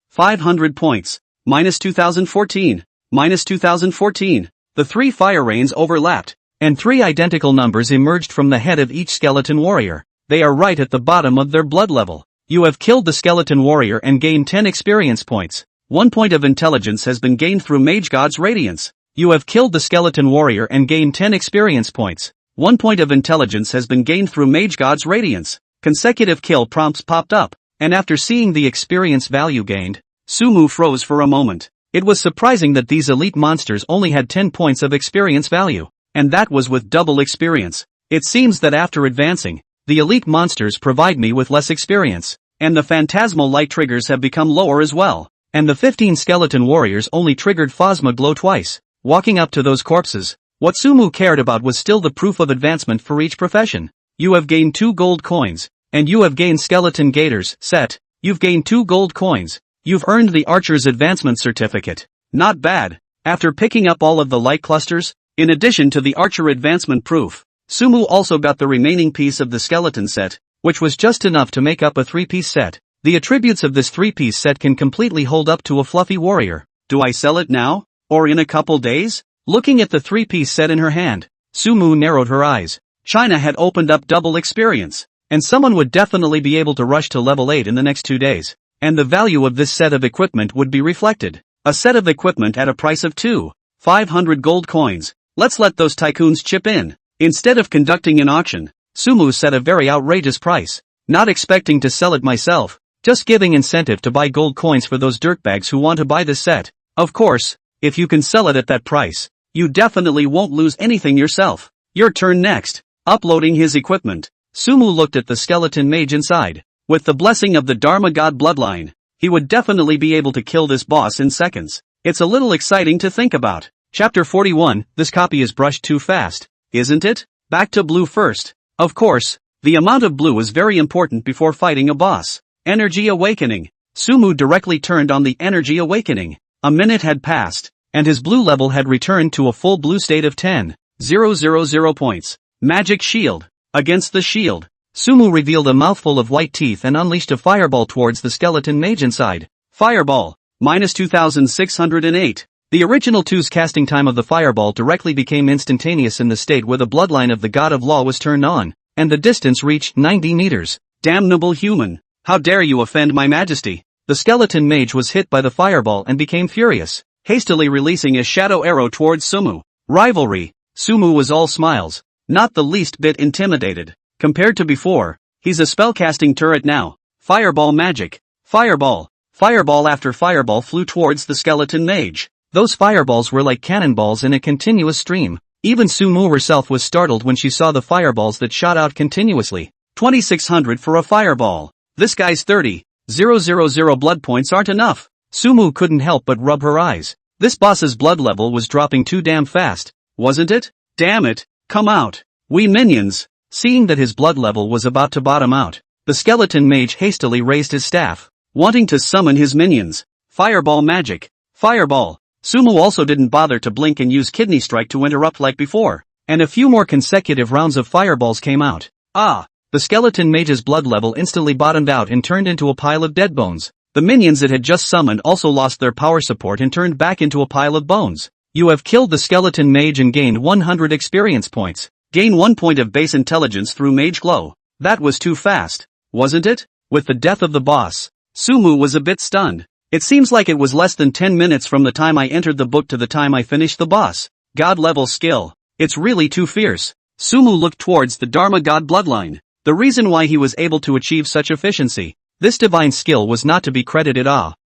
500 points. Minus 2014. Minus 2014. The 3 fire rains overlapped, and 3 identical numbers emerged from the head of each skeleton warrior. They are right at the bottom of their blood level. You have killed the skeleton warrior and gained 10 experience points. 1 point of intelligence has been gained through Mage God's Radiance. You have killed the skeleton warrior and gained 10 experience points. 1 point of intelligence has been gained through Mage God's Radiance. Consecutive kill prompts popped up, and after seeing the experience value gained, Sumu froze for a moment. It was surprising that these elite monsters only had 10 points of experience value, and that was with double experience. It seems that after advancing, the elite monsters provide me with less experience, and the phantasmal light triggers have become lower as well, and the 15 skeleton warriors only triggered Phasma Glow twice. Walking up to those corpses, what Sumu cared about was still the proof of advancement for each profession. You have gained 2 gold coins, and you have gained Skeleton Gaiters set. You've gained 2 gold coins. You've earned the Archer's Advancement Certificate. Not bad. After picking up all of the light clusters, in addition to the Archer Advancement proof, Sumu also got the remaining piece of the skeleton set, which was just enough to make up a 3-piece set. The attributes of this 3-piece set can completely hold up to a fluffy warrior. Do I sell it now? Or in a couple days? Looking at the 3-piece set in her hand, Sumu narrowed her eyes. China had opened up double experience, and someone would definitely be able to rush to level 8 in the next 2 days. And the value of this set of equipment would be reflected. A set of equipment at a price of 500 gold coins. Let's let those tycoons chip in. Instead of conducting an auction, Sumu set a very outrageous price. Not expecting to sell it myself, just giving incentive to buy gold coins for those dirtbags who want to buy this set. Of course, if you can sell it at that price, you definitely won't lose anything yourself. Your turn next. Uploading his equipment, Sumu looked at the skeleton mage inside. With the blessing of the Dharma God bloodline, he would definitely be able to kill this boss in seconds. It's a little exciting to think about. Chapter 41, this copy is brushed too fast, isn't it? Back to blue first. Of course, the amount of blue is very important before fighting a boss. Energy Awakening. Sumu directly turned on the Energy Awakening. A minute had passed, and his blue level had returned to a full blue state of 10,000 points. Magic Shield. Against the shield, Sumu revealed a mouthful of white teeth and unleashed a fireball towards the skeleton mage inside. Fireball. Minus 2608. The original 2's casting time of the fireball directly became instantaneous in the state where the bloodline of the God of Law was turned on, and the distance reached 90 meters. Damnable human. How dare you offend my majesty? The skeleton mage was hit by the fireball and became furious, hastily releasing a shadow arrow towards Sumu. Rivalry. Sumu was all smiles, not the least bit intimidated. Compared to before, he's a spellcasting turret now. Fireball magic. Fireball. Fireball after fireball flew towards the skeleton mage. Those fireballs were like cannonballs in a continuous stream. Even Sumu herself was startled when she saw the fireballs that shot out continuously. 2600 for a fireball. This guy's 30,000 blood points aren't enough. Sumu couldn't help but rub her eyes. This boss's blood level was dropping too damn fast, wasn't it? Damn it, come out. We minions. Seeing that his blood level was about to bottom out, the skeleton mage hastily raised his staff, wanting to summon his minions. Fireball magic. Fireball. Sumu also didn't bother to blink and use kidney strike to interrupt like before, and a few more consecutive rounds of fireballs came out. The skeleton mage's blood level instantly bottomed out and turned into a pile of dead bones. The minions it had just summoned also lost their power support and turned back into a pile of bones. You have killed the skeleton mage and gained 100 experience points. Gain 1 point of base intelligence through Mage Glow. That was too fast, wasn't it? With the death of the boss, Sumu was a bit stunned. It seems like it was less than 10 minutes from the time I entered the book to the time I finished the boss. God level skill. It's really too fierce. Sumu looked towards the Dharma God bloodline. The reason why he was able to achieve such efficiency. This divine skill was not to be credited.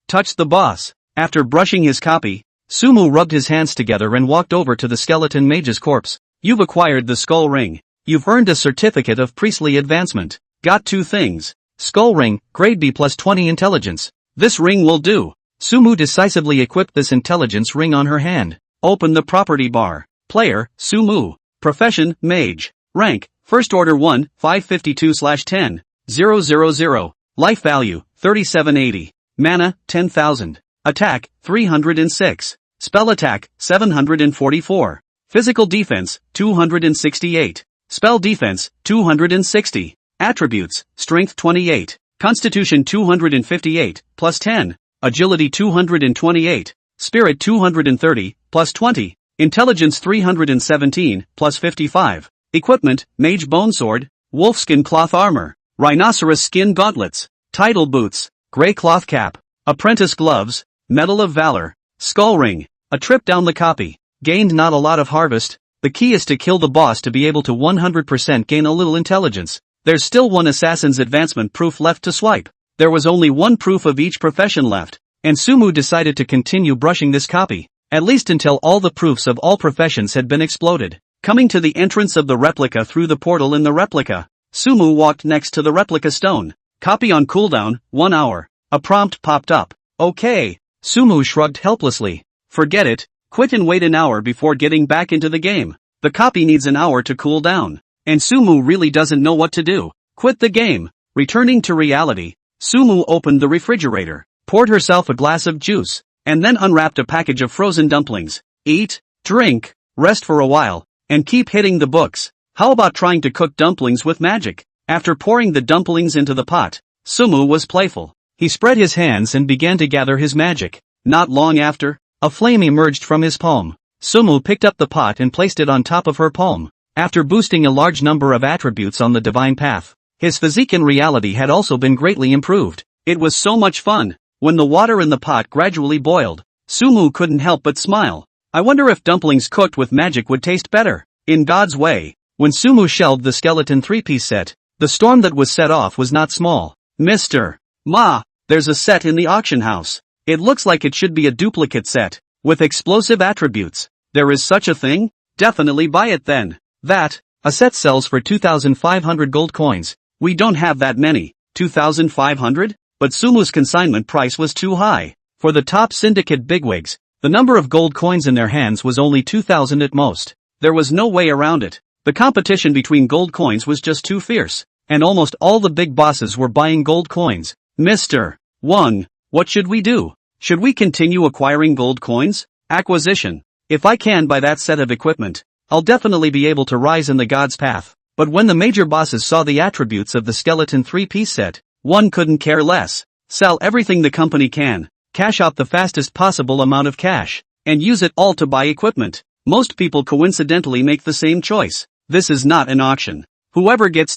Touched the boss. After brushing his copy, Sumu rubbed his hands together and walked over to the skeleton mage's corpse. You've acquired the skull ring. You've earned a certificate of priestly advancement. Got 2 things. Skull ring, grade B plus 20 intelligence. This ring will do. Sumu decisively equipped this intelligence ring on her hand. Open the property bar. Player, Sumu. Profession, mage. Rank, First Order 1, 552/10, 000. Life value, 3780. Mana, 10,000. Attack, 306. Spell attack, 744. Physical defense, 268. Spell defense, 260. Attributes, strength 28. Constitution 258, plus 10. Agility 228. Spirit 230, plus 20. Intelligence 317, plus 55. Equipment, Mage Bone Sword, Wolfskin Cloth Armor, Rhinoceros Skin Gauntlets, Tidal Boots, Grey Cloth Cap, Apprentice Gloves, Medal of Valor, Skull Ring, a trip down the copy. Gained not a lot of harvest. The key is to kill the boss to be able to 100% gain a little intelligence. There's still 1 assassin's advancement proof left to swipe. There was only 1 proof of each profession left, and Sumu decided to continue brushing this copy, at least until all the proofs of all professions had been exploded. Coming to the entrance of the replica through the portal in the replica, Sumu walked next to the replica stone. Copy on cooldown, 1 hour. A prompt popped up. Okay. Sumu shrugged helplessly. Forget it, quit and wait an hour before getting back into the game. The copy needs an hour to cool down. And Sumu really doesn't know what to do. Quit the game. Returning to reality, Sumu opened the refrigerator, poured herself a glass of juice, and then unwrapped a package of frozen dumplings. Eat, drink, rest for a while, and keep hitting the books. How about trying to cook dumplings with magic? After pouring the dumplings into the pot, Sumu was playful. He spread his hands and began to gather his magic. Not long after, a flame emerged from his palm. Sumu picked up the pot and placed it on top of her palm. After boosting a large number of attributes on the divine path, his physique in reality had also been greatly improved. It was so much fun. When the water in the pot gradually boiled, Sumu couldn't help but smile. I wonder if dumplings cooked with magic would taste better. In God's way, when Sumu shelved the skeleton 3-piece set, the storm that was set off was not small. Mr. Ma, there's a set in the auction house. It looks like it should be a duplicate set, with explosive attributes. There is such a thing? Definitely buy it then. A set sells for 2,500 gold coins. We don't have that many. 2,500? But Sumu's consignment price was too high. For the top syndicate bigwigs, the number of gold coins in their hands was only 2,000 at most. There was no way around it. The competition between gold coins was just too fierce, and almost all the big bosses were buying gold coins. Mr. Wang, what should we do? Should we continue acquiring gold coins? Acquisition. If I can buy that set of equipment, I'll definitely be able to rise in the god's path. But when the major bosses saw the attributes of the skeleton 3-piece set, one couldn't care less. Sell everything the company can, cash out the fastest possible amount of cash, and use it all to buy equipment. Most people coincidentally make the same choice. This is not an auction. Whoever gets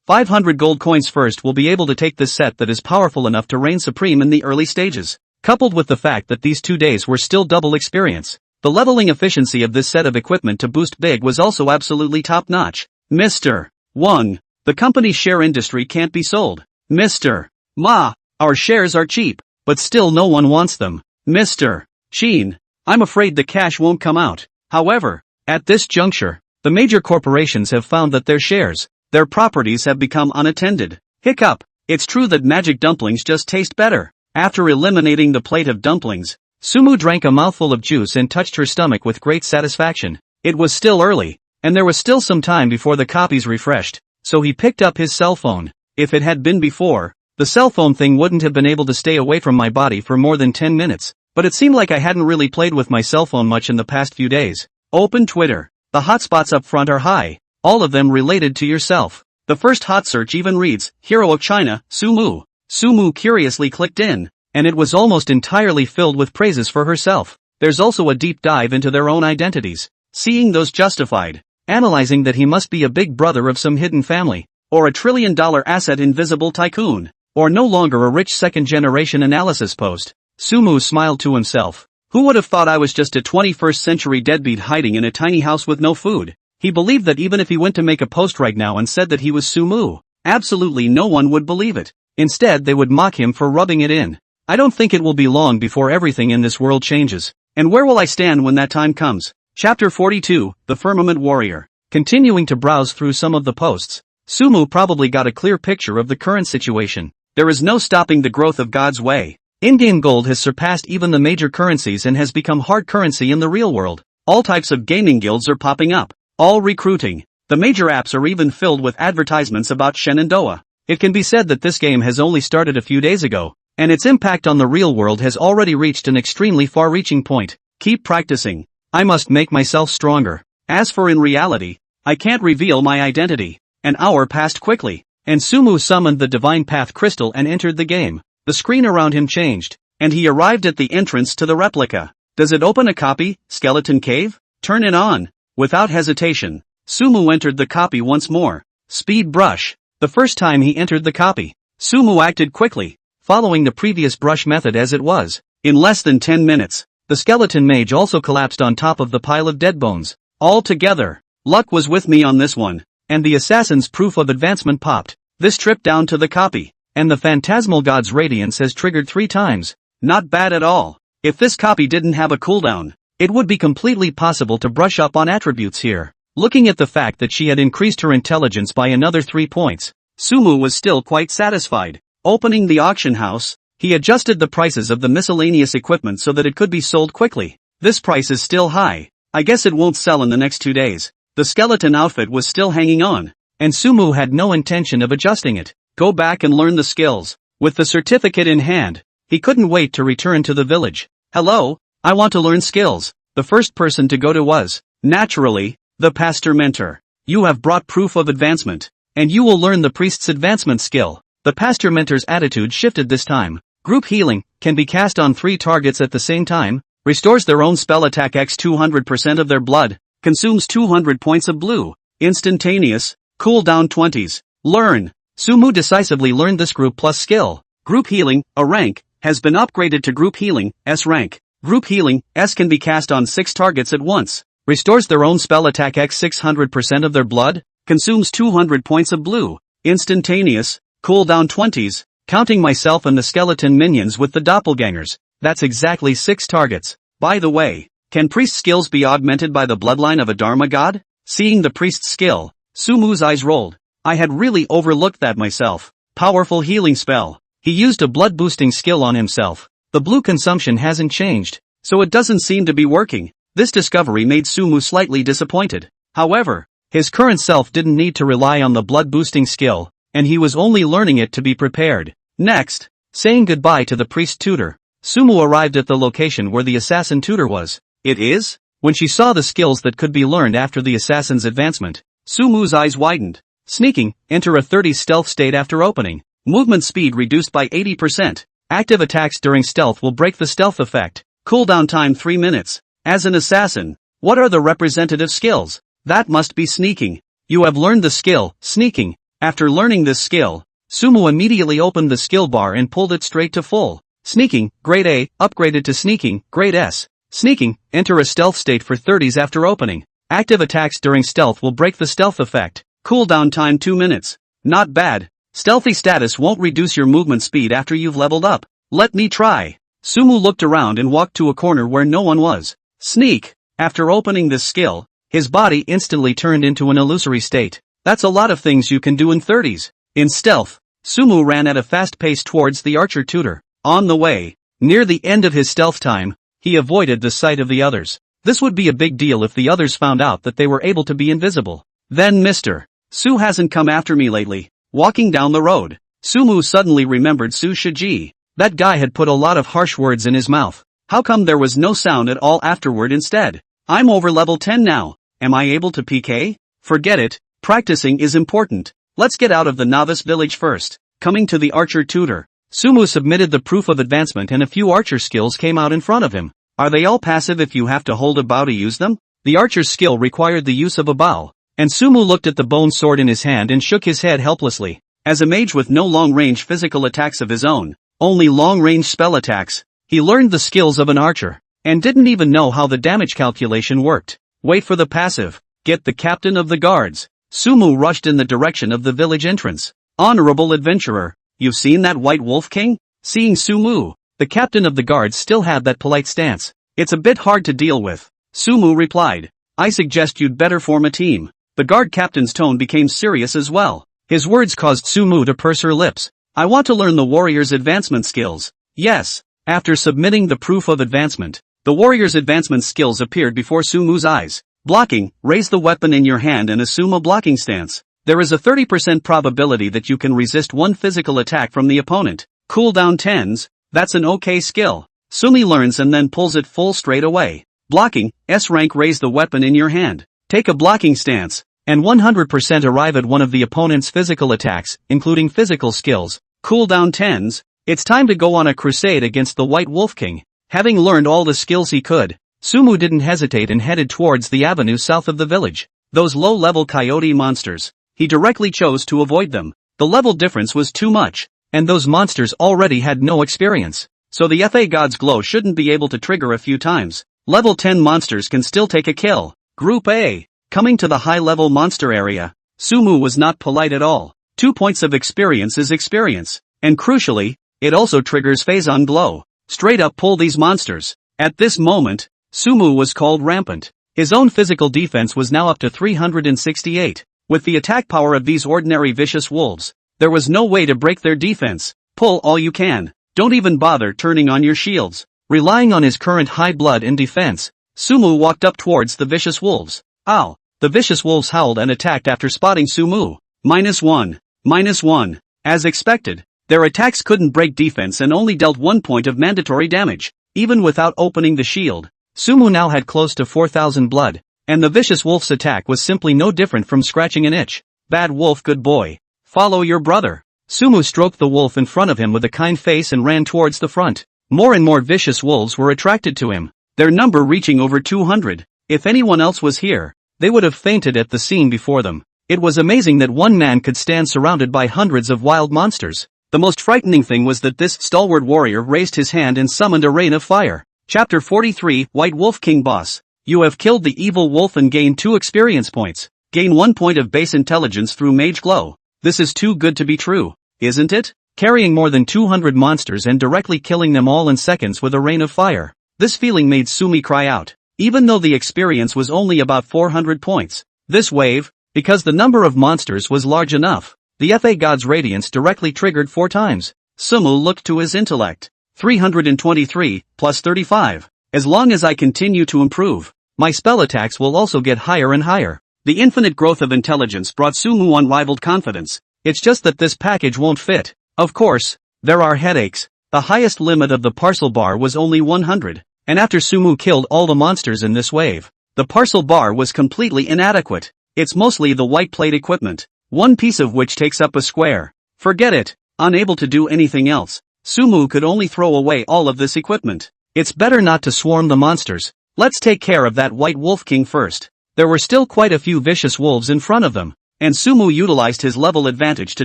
500 gold coins first will be able to take this set that is powerful enough to reign supreme in the early stages. Coupled with the fact that these 2 days were still double experience, the leveling efficiency of this set of equipment to boost big was also absolutely top-notch. Mr. Wang, the company's share industry can't be sold. Mr. Ma, our shares are cheap. but still no one wants them. Mr. Sheen, I'm afraid the cash won't come out. However, at this juncture, the major corporations have found that their shares, their properties have become unattended. Hiccup. It's true that magic dumplings just taste better. After eliminating the plate of dumplings, Sumu drank a mouthful of juice and touched her stomach with great satisfaction. It was still early, and there was still some time before the copies refreshed, so he picked up his cell phone. If it had been before, the cell phone thing wouldn't have been able to stay away from my body for more than 10 minutes, but it seemed like I hadn't really played with my cell phone much in the past few days. Open Twitter. The hotspots up front are high, all of them related to yourself. The first hot search even reads, Hero of China, Sumu. Sumu curiously clicked in, and it was almost entirely filled with praises for herself. There's also a deep dive into their own identities, seeing those justified, analyzing that he must be a big brother of some hidden family, or a $1 trillion asset invisible tycoon, or no longer a rich second-generation analysis post. Sumu smiled to himself. Who would have thought I was just a 21st century deadbeat hiding in a tiny house with no food? He believed that even if he went to make a post right now and said that he was Sumu, absolutely no one would believe it. Instead they would mock him for rubbing it in. I don't think it will be long before everything in this world changes. And where will I stand when that time comes? Chapter 42, The Firmament Warrior. Continuing to browse through some of the posts, Sumu probably got a clear picture of the current situation. There is no stopping the growth of God's way. In-game gold has surpassed even the major currencies and has become hard currency in the real world. All types of gaming guilds are popping up, all recruiting. The major apps are even filled with advertisements about Shenandoah. It can be said that this game has only started a few days ago, and its impact on the real world has already reached an extremely far-reaching point. Keep practicing. I must make myself stronger. As for in reality, I can't reveal my identity. An hour passed quickly, and Sumu summoned the Divine Path Crystal and entered the game. The screen around him changed, and he arrived at the entrance to the replica. Does it open a copy, Skeleton Cave? Turn it on. Without hesitation, Sumu entered the copy once more. Speed brush. The first time he entered the copy, Sumu acted quickly, following the previous brush method as it was. In less than 10 minutes, the skeleton mage also collapsed on top of the pile of dead bones. All together, luck was with me on this one, and the assassin's proof of advancement popped. This trip down to the copy, and the phantasmal god's radiance has triggered 3 times. Not bad at all. If this copy didn't have a cooldown, it would be completely possible to brush up on attributes here. Looking at the fact that she had increased her intelligence by another 3 points, Sumu was still quite satisfied. Opening the auction house, he adjusted the prices of the miscellaneous equipment so that it could be sold quickly. This price is still high. I guess it won't sell in the next 2 days. The skeleton outfit was still hanging on, and Sumu had no intention of adjusting it. Go back and learn the skills. With the certificate in hand, he couldn't wait to return to the village. Hello, I want to learn skills. The first person to go to was, naturally, the pastor mentor. You have brought proof of advancement, and you will learn the priest's advancement skill. The pastor mentor's attitude shifted this time. Group healing can be cast on 3 targets at the same time, restores their own spell attack x 200% of their blood, consumes 200 points of blue, instantaneous, cooldown 20s. Learn. Sumu decisively learned this group plus skill. Group healing, a rank, has been upgraded to group healing, S rank. Group healing, S can be cast on 6 targets at once, restores their own spell attack x 600% of their blood, consumes 200 points of blue, instantaneous, cooldown 20s, counting myself and the skeleton minions with the doppelgangers. That's exactly 6 targets. By the way, can priest skills be augmented by the bloodline of a Dharma god? Seeing the priest's skill, Sumu's eyes rolled. I had really overlooked that myself. Powerful healing spell. He used a blood-boosting skill on himself. The blue consumption hasn't changed, so it doesn't seem to be working. This discovery made Sumu slightly disappointed. However, his current self didn't need to rely on the blood-boosting skill, and he was only learning it to be prepared. Next, saying goodbye to the priest tutor, Sumu arrived at the location where the assassin tutor was. It is? When she saw the skills that could be learned after the assassin's advancement, Sumu's eyes widened. Sneaking, enter a 30 stealth state after opening. Movement speed reduced by 80%. Active attacks during stealth will break the stealth effect. Cooldown time 3 minutes. As an assassin, what are the representative skills? That must be sneaking. You have learned the skill, sneaking. After learning this skill, Sumu immediately opened the skill bar and pulled it straight to full. Sneaking, grade A, upgraded to sneaking, grade S. Sneaking, enter a stealth state for 30s after opening. Active attacks during stealth will break the stealth effect. Cooldown time 2 minutes. Not bad. Stealthy status won't reduce your movement speed after you've leveled up. Let me try. Sumu looked around and walked to a corner where no one was. Sneak. After opening this skill, his body instantly turned into an illusory state. That's a lot of things you can do in 30s. In stealth, Sumu ran at a fast pace towards the archer tutor. On the way, near the end of his stealth time, he avoided the sight of the others. This would be a big deal if the others found out that they were able to be invisible. Then Mr. Su hasn't come after me lately. Walking down the road, Sumu suddenly remembered Su Shiji. That guy had put a lot of harsh words in his mouth. How come there was no sound at all afterward instead? I'm over level 10 now. Am I able to PK? Forget it, practicing is important. Let's get out of the novice village first. Coming to the archer tutor, Sumu submitted the proof of advancement and a few archer skills came out in front of him. Are they all passive if you have to hold a bow to use them? The archer's skill required the use of a bow, and Sumu looked at the bone sword in his hand and shook his head helplessly. As a mage with no long-range physical attacks of his own, only long-range spell attacks, he learned the skills of an archer, and didn't even know how the damage calculation worked. Wait for the passive. Get the captain of the guards. Sumu rushed in the direction of the village entrance. Honorable adventurer, you've seen that white wolf king? Seeing Sumu, the captain of the guards still had that polite stance. It's a bit hard to deal with. Sumu replied. I suggest you'd better form a team. The guard captain's tone became serious as well. His words caused Sumu to purse her lips. I want to learn the warrior's advancement skills. Yes. After submitting the proof of advancement, the warrior's advancement skills appeared before Sumu's eyes. Blocking, raise the weapon in your hand and assume a blocking stance. There is a 30% probability that you can resist one physical attack from the opponent. Cooldown 10s, that's an okay skill. Sumi learns and then pulls it full straight away. Blocking, S rank, raise the weapon in your hand. Take a blocking stance, and 100% arrive at one of the opponent's physical attacks, including physical skills. Cooldown 10s, it's time to go on a crusade against the White Wolf King. Having learned all the skills he could, Sumu didn't hesitate and headed towards the avenue south of the village. Those low-level coyote monsters, he directly chose to avoid them. The level difference was too much, and those monsters already had no experience. So the FA God's Glow shouldn't be able to trigger a few times. Level 10 monsters can still take a kill. Group A. Coming to the high-level monster area, Sumu was not polite at all. 2 points of experience is experience, and crucially, it also triggers Phazon Glow. Straight up pull these monsters. At this moment, Sumu was called rampant. His own physical defense was now up to 368. With the attack power of these ordinary vicious wolves, there was no way to break their defense. Pull all you can. Don't even bother turning on your shields. Relying on his current high blood and defense, Sumu walked up towards the vicious wolves. Ow! The vicious wolves howled and attacked after spotting Sumu. -1. -1. As expected, their attacks couldn't break defense and only dealt 1 point of mandatory damage. Even without opening the shield, Sumu now had close to 4,000 blood, and the vicious wolf's attack was simply no different from scratching an itch. Bad wolf, good boy. Follow your brother. Sumu stroked the wolf in front of him with a kind face and ran towards the front. More and more vicious wolves were attracted to him, their number reaching over 200. If anyone else was here, they would have fainted at the scene before them. It was amazing that one man could stand surrounded by hundreds of wild monsters. The most frightening thing was that this stalwart warrior raised his hand and summoned a rain of fire. Chapter 43, White Wolf King Boss. You have killed the evil wolf and gained 2 experience points. Gain 1 point of base intelligence through Mage Glow. This is too good to be true, isn't it? Carrying more than 200 monsters and directly killing them all in seconds with a rain of fire. This feeling made Sumi cry out, even though the experience was only about 400 points. This wave, because the number of monsters was large enough, the FA God's Radiance directly triggered 4 times. Sumu looked to his intellect. 323, plus 35. As long as I continue to improve, my spell attacks will also get higher and higher. The infinite growth of intelligence brought Sumu unrivaled confidence. It's just that this package won't fit. Of course, there are headaches. The highest limit of the parcel bar was only 100, and after Sumu killed all the monsters in this wave, the parcel bar was completely inadequate. It's mostly the white plate equipment, one piece of which takes up a square. Forget it. Unable to do anything else, Sumu could only throw away all of this equipment. It's better not to swarm the monsters. Let's take care of that White Wolf King first. There were still quite a few vicious wolves in front of them, and Sumu utilized his level advantage to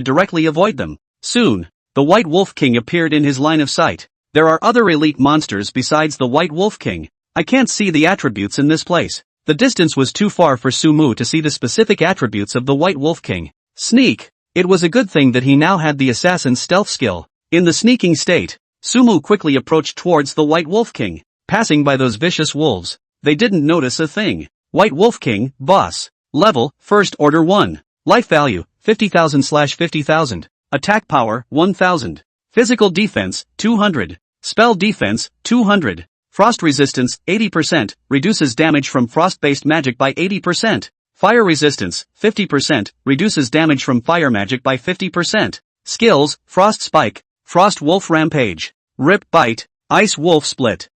directly avoid them. Soon, the White Wolf King appeared in his line of sight. There are other elite monsters besides the White Wolf King. I can't see the attributes in this place. The distance was too far for Sumu to see the specific attributes of the White Wolf King. Sneak. It was a good thing that he now had the assassin's stealth skill. In the sneaking state, Sumu quickly approached towards the White Wolf King. Passing by those vicious wolves, they didn't notice a thing. White Wolf King, boss. Level, First Order 1. Life value, 50,000/50,000. Attack power, 1000. Physical defense, 200. Spell defense, 200. Frost resistance, 80%, reduces damage from frost-based magic by 80%. Fire resistance, 50%, reduces damage from fire magic by 50%. Skills, Frost Spike, Frost Wolf Rampage, Rip Bite, Ice Wolf Split.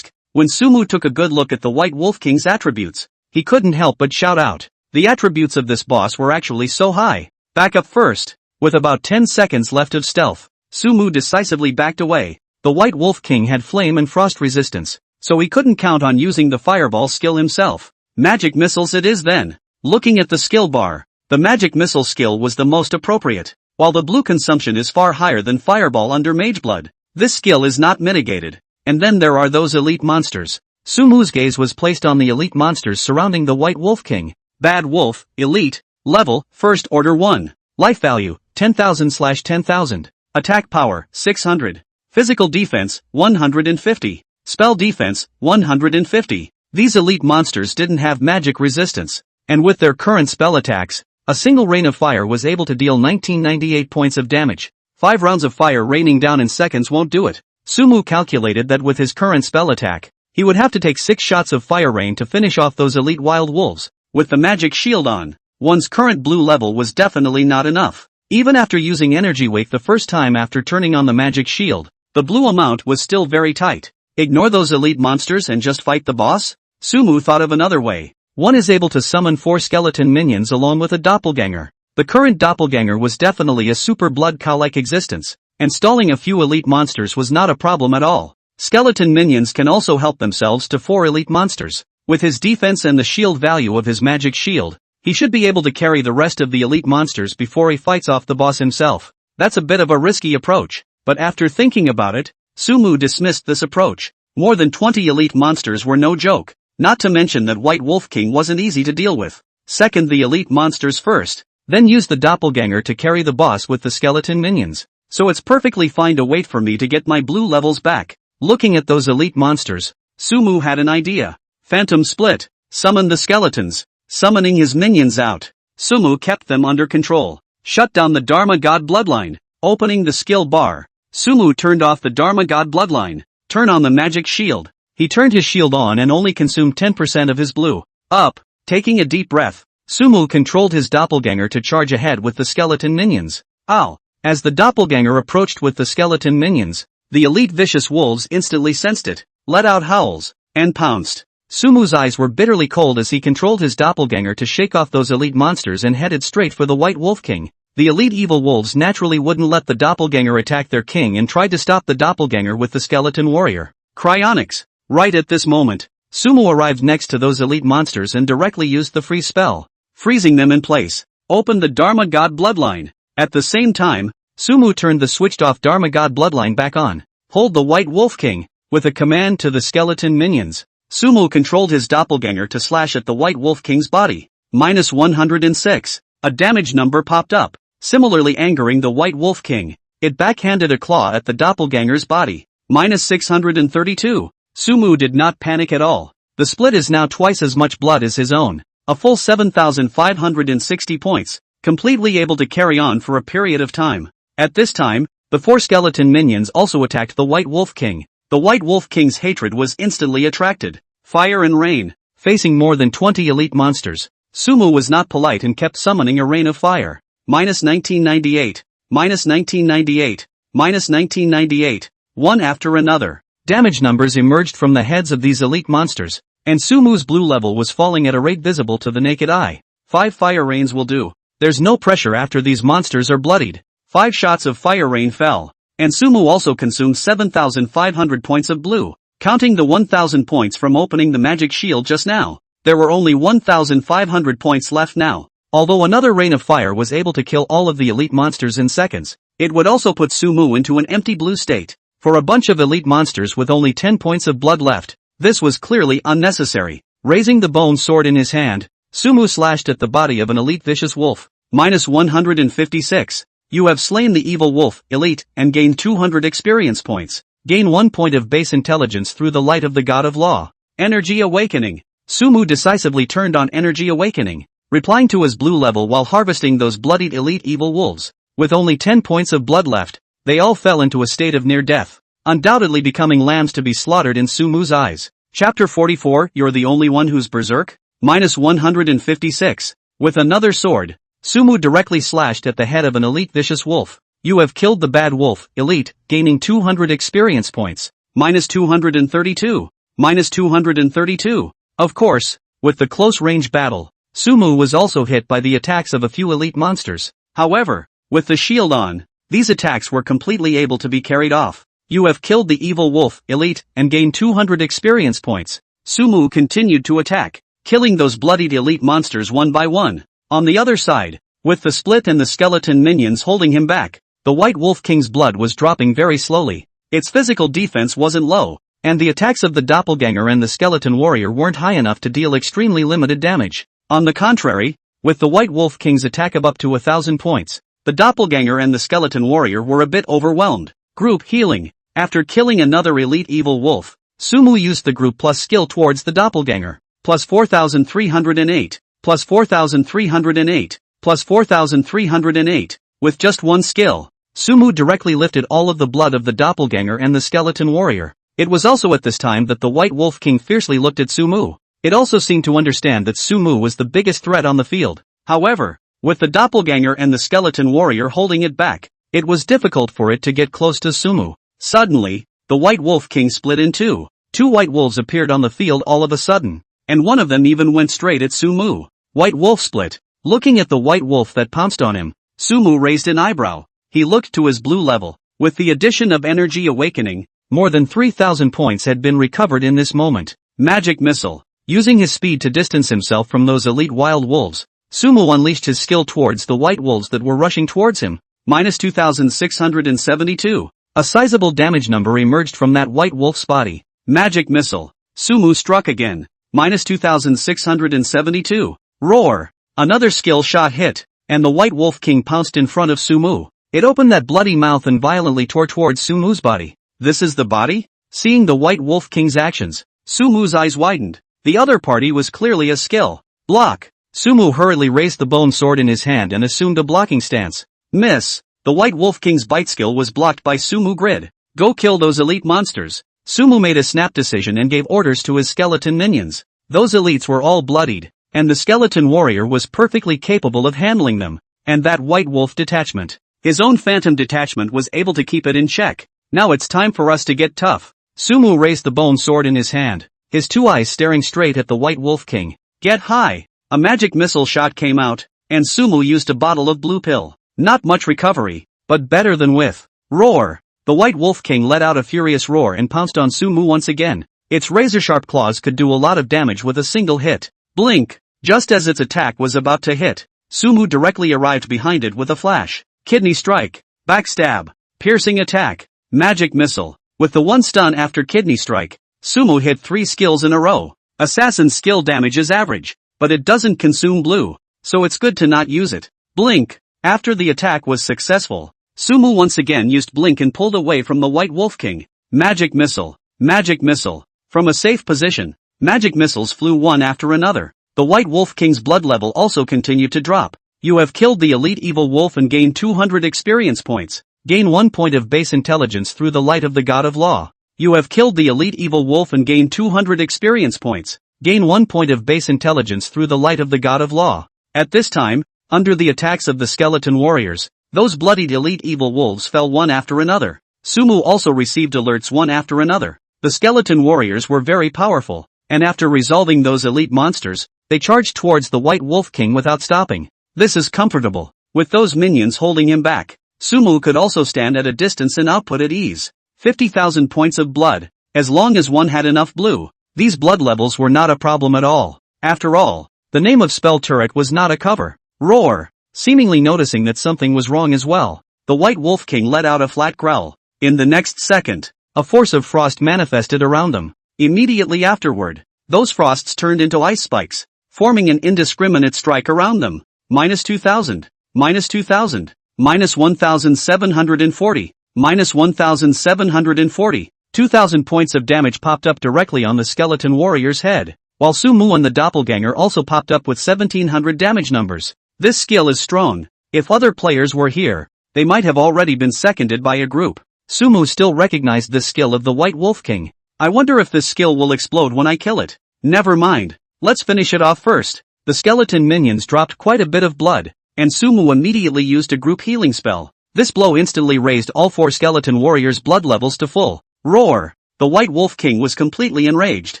When Sumu took a good look at the White Wolf King's attributes, he couldn't help but shout out. The attributes of this boss were actually so high. Back up first. With about 10 seconds left of stealth, Sumu decisively backed away. The White Wolf King had flame and frost resistance, so he couldn't count on using the fireball skill himself. Magic missiles it is then. Looking at the skill bar, the magic missile skill was the most appropriate. While the blue consumption is far higher than fireball under Mageblood, this skill is not mitigated. And then there are those elite monsters. Sumu's gaze was placed on the elite monsters surrounding the White Wolf King. Bad Wolf, Elite, Level, First Order 1. Life value, 10,000/10,000. Attack power, 600. Physical defense, 150. Spell defense, 150. These elite monsters didn't have magic resistance, and with their current spell attacks, a single rain of fire was able to deal 1998 points of damage. 5 rounds of fire raining down in seconds won't do it. Sumu calculated that with his current spell attack, he would have to take 6 shots of fire rain to finish off those elite wild wolves. With the magic shield on, one's current blue level was definitely not enough. Even after using energy wave the first time after turning on the magic shield, the blue amount was still very tight. Ignore those elite monsters and just fight the boss? Sumu thought of another way. One is able to summon 4 skeleton minions along with a doppelganger. The current doppelganger was definitely a super blood cow-like existence, and stalling a few elite monsters was not a problem at all. Skeleton minions can also help themselves to 4 elite monsters. With his defense and the shield value of his magic shield, he should be able to carry the rest of the elite monsters before he fights off the boss himself. That's a bit of a risky approach, but after thinking about it, Sumu dismissed this approach. More than 20 elite monsters were no joke, not to mention that White Wolf King wasn't easy to deal with. Second the elite monsters first, then use the doppelganger to carry the boss with the skeleton minions. So it's perfectly fine to wait for me to get my blue levels back. Looking at those elite monsters, Sumu had an idea. Phantom Split. Summon the skeletons. Summoning his minions out, Sumu kept them under control. Shut down the Dharma God bloodline. Opening the skill bar, Sumu turned off the Dharma God bloodline. Turn on the magic shield. He turned his shield on and only consumed 10% of his blue. Up. Taking a deep breath, Sumu controlled his doppelganger to charge ahead with the skeleton minions. Ow! As the doppelganger approached with the skeleton minions, the elite vicious wolves instantly sensed it, let out howls, and pounced. Sumu's eyes were bitterly cold as he controlled his doppelganger to shake off those elite monsters and headed straight for the White Wolf King. The elite evil wolves naturally wouldn't let the doppelganger attack their king and tried to stop the doppelganger with the skeleton warrior. Cryonics. Right at this moment, Sumu arrived next to those elite monsters and directly used the freeze spell, freezing them in place. Open the Dharma God bloodline. At the same time, Sumu turned the switched-off Dharma God bloodline back on. Hold the White Wolf King. With a command to the skeleton minions, Sumu controlled his doppelganger to slash at the White Wolf King's body. -106. A damage number popped up, similarly angering the White Wolf King. It backhanded a claw at the doppelganger's body. -632. Sumu did not panic at all. The split is now twice as much blood as his own. A full 7,560 points, completely able to carry on for a period of time. At this time, the 4 skeleton minions also attacked the White Wolf King. The White Wolf King's hatred was instantly attracted. Fire and rain. Facing more than 20 elite monsters, Sumu was not polite and kept summoning a rain of fire. -1998. -1998. -1998. One after another. Damage numbers emerged from the heads of these elite monsters, and Sumu's blue level was falling at a rate visible to the naked eye. 5 fire rains will do. There's no pressure after these monsters are bloodied. 5 shots of fire rain fell, and Sumu also consumed 7,500 points of blue. Counting the 1,000 points from opening the magic shield just now, there were only 1,500 points left now. Although another rain of fire was able to kill all of the elite monsters in seconds, it would also put Sumu into an empty blue state. For a bunch of elite monsters with only 10 points of blood left, this was clearly unnecessary. Raising the bone sword in his hand, Sumu slashed at the body of an elite vicious wolf. -156. You have slain the evil wolf, elite, and gained 200 experience points. Gain 1 point of base intelligence through the light of the God of Law. Energy Awakening. Sumu decisively turned on Energy Awakening, replying to his blue level while harvesting those bloodied elite evil wolves. With only 10 points of blood left, they all fell into a state of near death, undoubtedly becoming lambs to be slaughtered in Sumu's eyes. Chapter 44, You're the only one who's berserk? Minus 156. With another sword, Sumu directly slashed at the head of an elite vicious wolf. You have killed the bad wolf, elite, gaining 200 experience points. Minus 232. Minus 232. Of course, with the close-range battle, Sumu was also hit by the attacks of a few elite monsters. However, with the shield on, these attacks were completely able to be carried off. You have killed the evil wolf, elite, and gained 200 experience points. Sumu continued to attack, killing those bloodied elite monsters one by one. On the other side, with the split and the skeleton minions holding him back, the White Wolf King's blood was dropping very slowly. Its physical defense wasn't low, and the attacks of the doppelganger and the skeleton warrior weren't high enough to deal extremely limited damage. On the contrary, with the White Wolf King's attack of up to 1,000 points, the doppelganger and the skeleton warrior were a bit overwhelmed. Group Healing. After killing another elite evil wolf, Sumu used the group plus skill towards the doppelganger. Plus 4,308. Plus 4,308. Plus 4,308. With just one skill, Sumu directly lifted all of the blood of the doppelganger and the skeleton warrior. It was also at this time that the White Wolf King fiercely looked at Sumu. It also seemed to understand that Sumu was the biggest threat on the field. However, with the doppelganger and the skeleton warrior holding it back, it was difficult for it to get close to Sumu. Suddenly, the White Wolf King split in two. Two white wolves appeared on the field all of a sudden, and one of them even went straight at Sumu. White Wolf split. Looking at the white wolf that pounced on him, Sumu raised an eyebrow. He looked to his blue level. With the addition of Energy Awakening, more than 3,000 points had been recovered in this moment. Magic Missile. Using his speed to distance himself from those elite wild wolves, Sumu unleashed his skill towards the white wolves that were rushing towards him. Minus 2,672. A sizable damage number emerged from that white wolf's body. Magic Missile. Sumu struck again. Minus 2,672. Roar. Another skill shot hit, and the White Wolf King pounced in front of Sumu. It opened that bloody mouth and violently tore towards Sumu's body. This is the body? Seeing the White Wolf King's actions, Sumu's eyes widened. The other party was clearly a skill. Block. Sumu hurriedly raised the bone sword in his hand and assumed a blocking stance. Miss. The White Wolf King's bite skill was blocked by Sumu Grid. Go kill those elite monsters. Sumu made a snap decision and gave orders to his skeleton minions. Those elites were all bloodied, and the skeleton warrior was perfectly capable of handling them. And that White Wolf detachment. His own phantom detachment was able to keep it in check. Now it's time for us to get tough. Sumu raised the bone sword in his hand, his two eyes staring straight at the White Wolf King. Get high! A magic missile shot came out, and Sumu used a bottle of blue pill. Not much recovery, but better than with. Roar! The White Wolf King let out a furious roar and pounced on Sumu once again. Its razor-sharp claws could do a lot of damage with a single hit. Blink! Just as its attack was about to hit, Sumu directly arrived behind it with a flash. Kidney Strike. Backstab. Piercing Attack. Magic Missile. With the one stun after Kidney Strike, Sumu hit 3 skills in a row. Assassin's skill damage is average, but it doesn't consume blue, so it's good to not use it. Blink. After the attack was successful, Sumu once again used Blink and pulled away from the White Wolf King. Magic Missile. Magic Missile. From a safe position, magic missiles flew one after another. The White Wolf King's blood level also continued to drop. You have killed the elite evil wolf and gained 200 experience points. Gain 1 point of base intelligence through the light of the God of Law. You have killed the elite evil wolf and gained 200 experience points. Gain 1 point of base intelligence through the light of the God of Law. At this time, under the attacks of the skeleton warriors, those bloodied elite evil wolves fell one after another. Sumu also received alerts one after another. The skeleton warriors were very powerful, and after resolving those elite monsters, they charged towards the White Wolf King without stopping. This is comfortable. With those minions holding him back, Sumu could also stand at a distance and output at ease. 50,000 points of blood. As long as one had enough blue, these blood levels were not a problem at all. After all, the name of Spell Turret was not a cover. Roar! Seemingly noticing that something was wrong as well, the White Wolf King let out a flat growl. In the next second, a force of frost manifested around them. Immediately afterward, those frosts turned into ice spikes, forming an indiscriminate strike around them. Minus 2,000. Minus 2,000. minus 1740, minus 1740. 2000 points of damage popped up directly on the skeleton warrior's head, while Sumu and the doppelganger also popped up with 1700 damage numbers. This skill is strong. If other players were here, they might have already been seconded by a group. Sumu still recognized this skill of the White Wolf King. I wonder if this skill will explode when I kill it. Never mind. Let's finish it off first. The skeleton minions dropped quite a bit of blood, and Sumu immediately used a group healing spell. This blow instantly raised all 4 skeleton warriors' blood levels to full. Roar! The White Wolf King was completely enraged.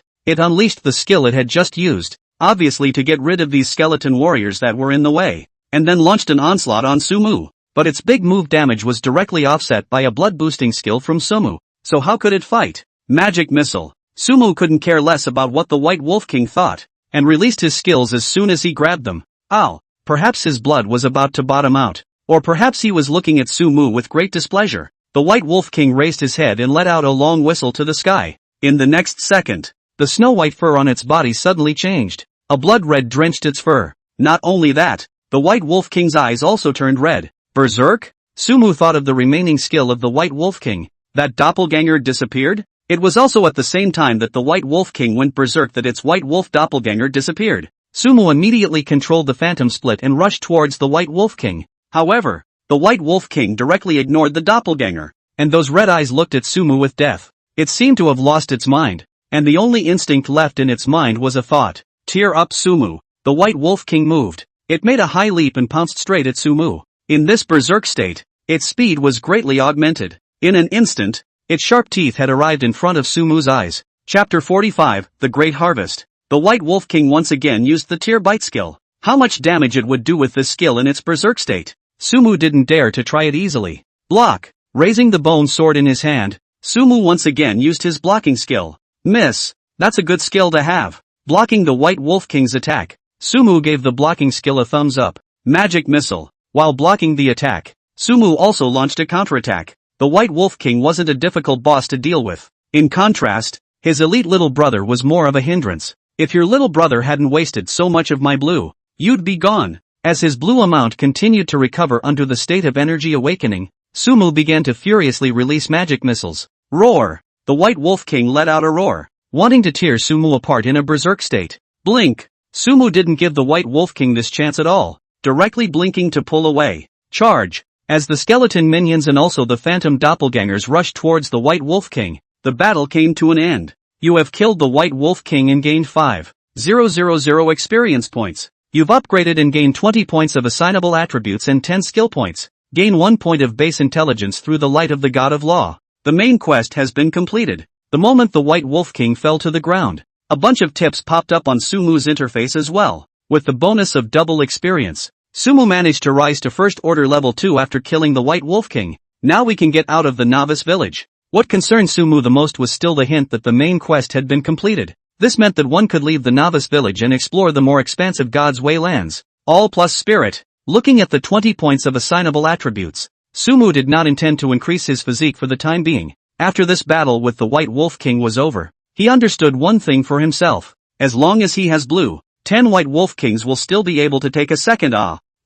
It unleashed the skill it had just used, obviously to get rid of these skeleton warriors that were in the way, and then launched an onslaught on Sumu. But its big move damage was directly offset by a blood-boosting skill from Sumu, so how could it fight? Magic Missile. Sumu couldn't care less about what the White Wolf King thought, and released his skills as soon as he grabbed them. Ow! Perhaps his blood was about to bottom out, or perhaps he was looking at Sumu with great displeasure. The White Wolf King raised his head and let out a long whistle to the sky. In the next second, the snow-white fur on its body suddenly changed. A blood red drenched its fur. Not only that, the White Wolf King's eyes also turned red. Berserk? Sumu thought of the remaining skill of the White Wolf King. That doppelganger disappeared? It was also at the same time that the White Wolf King went berserk that its White Wolf doppelganger disappeared. Sumu immediately controlled the Phantom Split and rushed towards the White Wolf King. However, the White Wolf King directly ignored the doppelganger, and those red eyes looked at Sumu with death. It seemed to have lost its mind, and the only instinct left in its mind was a thought. Tear up Sumu. The White Wolf King moved. It made a high leap and pounced straight at Sumu. In this berserk state, its speed was greatly augmented. In an instant, its sharp teeth had arrived in front of Sumu's eyes. Chapter 45, The Great Harvest. The White Wolf King once again used the Tear Bite skill. How much damage it would do with this skill in its berserk state? Sumu didn't dare to try it easily. Block. Raising the bone sword in his hand, Sumu once again used his blocking skill. Miss. That's a good skill to have. Blocking the White Wolf King's attack, Sumu gave the blocking skill a thumbs up. Magic Missile. While blocking the attack, Sumu also launched a counterattack. The White Wolf King wasn't a difficult boss to deal with. In contrast, his elite little brother was more of a hindrance. If your little brother hadn't wasted so much of my blue, you'd be gone. As his blue amount continued to recover under the state of energy awakening, Sumu began to furiously release magic missiles. Roar! The White Wolf King let out a roar, wanting to tear Sumu apart in a berserk state. Blink! Sumu didn't give the White Wolf King this chance at all, directly blinking to pull away. Charge! As the skeleton minions and also the phantom doppelgangers rushed towards the White Wolf King, the battle came to an end. You have killed the White Wolf King and gained 5,000 experience points. You've upgraded and gained 20 points of assignable attributes and 10 skill points. Gain 1 point of base intelligence through the light of the God of Law. The main quest has been completed. The moment the White Wolf King fell to the ground, a bunch of tips popped up on Sumu's interface as well. With the bonus of double experience, Sumu managed to rise to First Order Level 2 after killing the White Wolf King. Now we can get out of the novice village. What concerned Sumu the most was still the hint that the main quest had been completed. This meant that one could leave the novice village and explore the more expansive God's Way lands. All plus spirit. Looking at the 20 points of assignable attributes, Sumu did not intend to increase his physique for the time being. After this battle with the White Wolf King was over, he understood one thing for himself. As long as he has blue, 10 White Wolf Kings will still be able to take a second.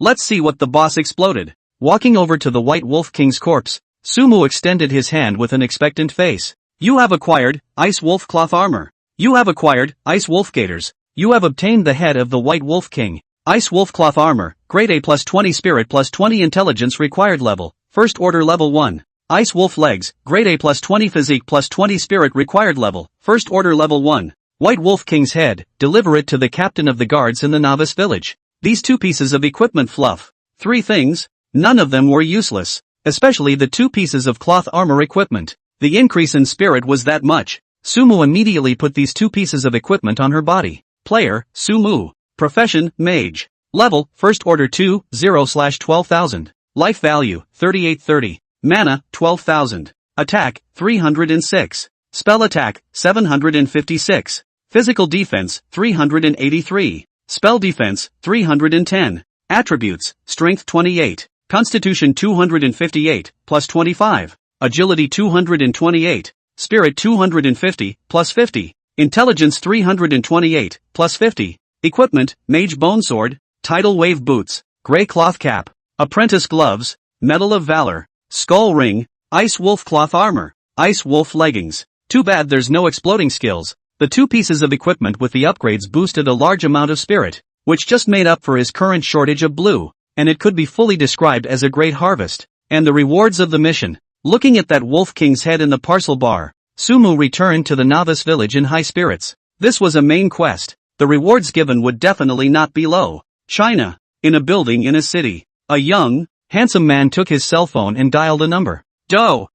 Let's see what the boss exploded. Walking over to the White Wolf King's corpse, Sumu extended his hand with an expectant face. You have acquired Ice Wolf Cloth Armor. You have acquired Ice Wolf Gaiters. You have obtained the head of the White Wolf King. Ice Wolf Cloth Armor, Grade A plus 20 Spirit plus 20 Intelligence required level, First Order Level 1. Ice Wolf Legs, Grade A plus 20 Physique plus 20 Spirit required level, First Order Level 1. White Wolf King's head, deliver it to the captain of the guards in the novice village. These 2 pieces of equipment fluff. 3 things, none of them were useless, especially the 2 pieces of cloth armor equipment. The increase in spirit was that much. Sumu immediately put these 2 pieces of equipment on her body. Player, Sumu. Profession, Mage. Level, First Order 2, 0/12,000. Life value, 3830. Mana, 12,000. Attack, 306. Spell attack, 756. Physical defense, 383. Spell defense, 310. Attributes, Strength 28. Constitution 258, plus 25. Agility 228. Spirit 250, plus 50. Intelligence 328, plus 50. Equipment, Mage Bone Sword, Tidal Wave Boots, Grey Cloth Cap, Apprentice Gloves, Medal of Valor, Skull Ring, Ice Wolf Cloth Armor, Ice Wolf Leggings. Too bad there's no exploding skills. The two pieces of equipment with the upgrades boosted a large amount of spirit, which just made up for his current shortage of blue, and it could be fully described as a great harvest. And the rewards of the mission. Looking at that Wolf King's head in the parcel bar, Sumu returned to the novice village in high spirits. This was a main quest. The rewards given would definitely not be low. China. In a building in a city, a young, handsome man took his cell phone and dialed a number. Do.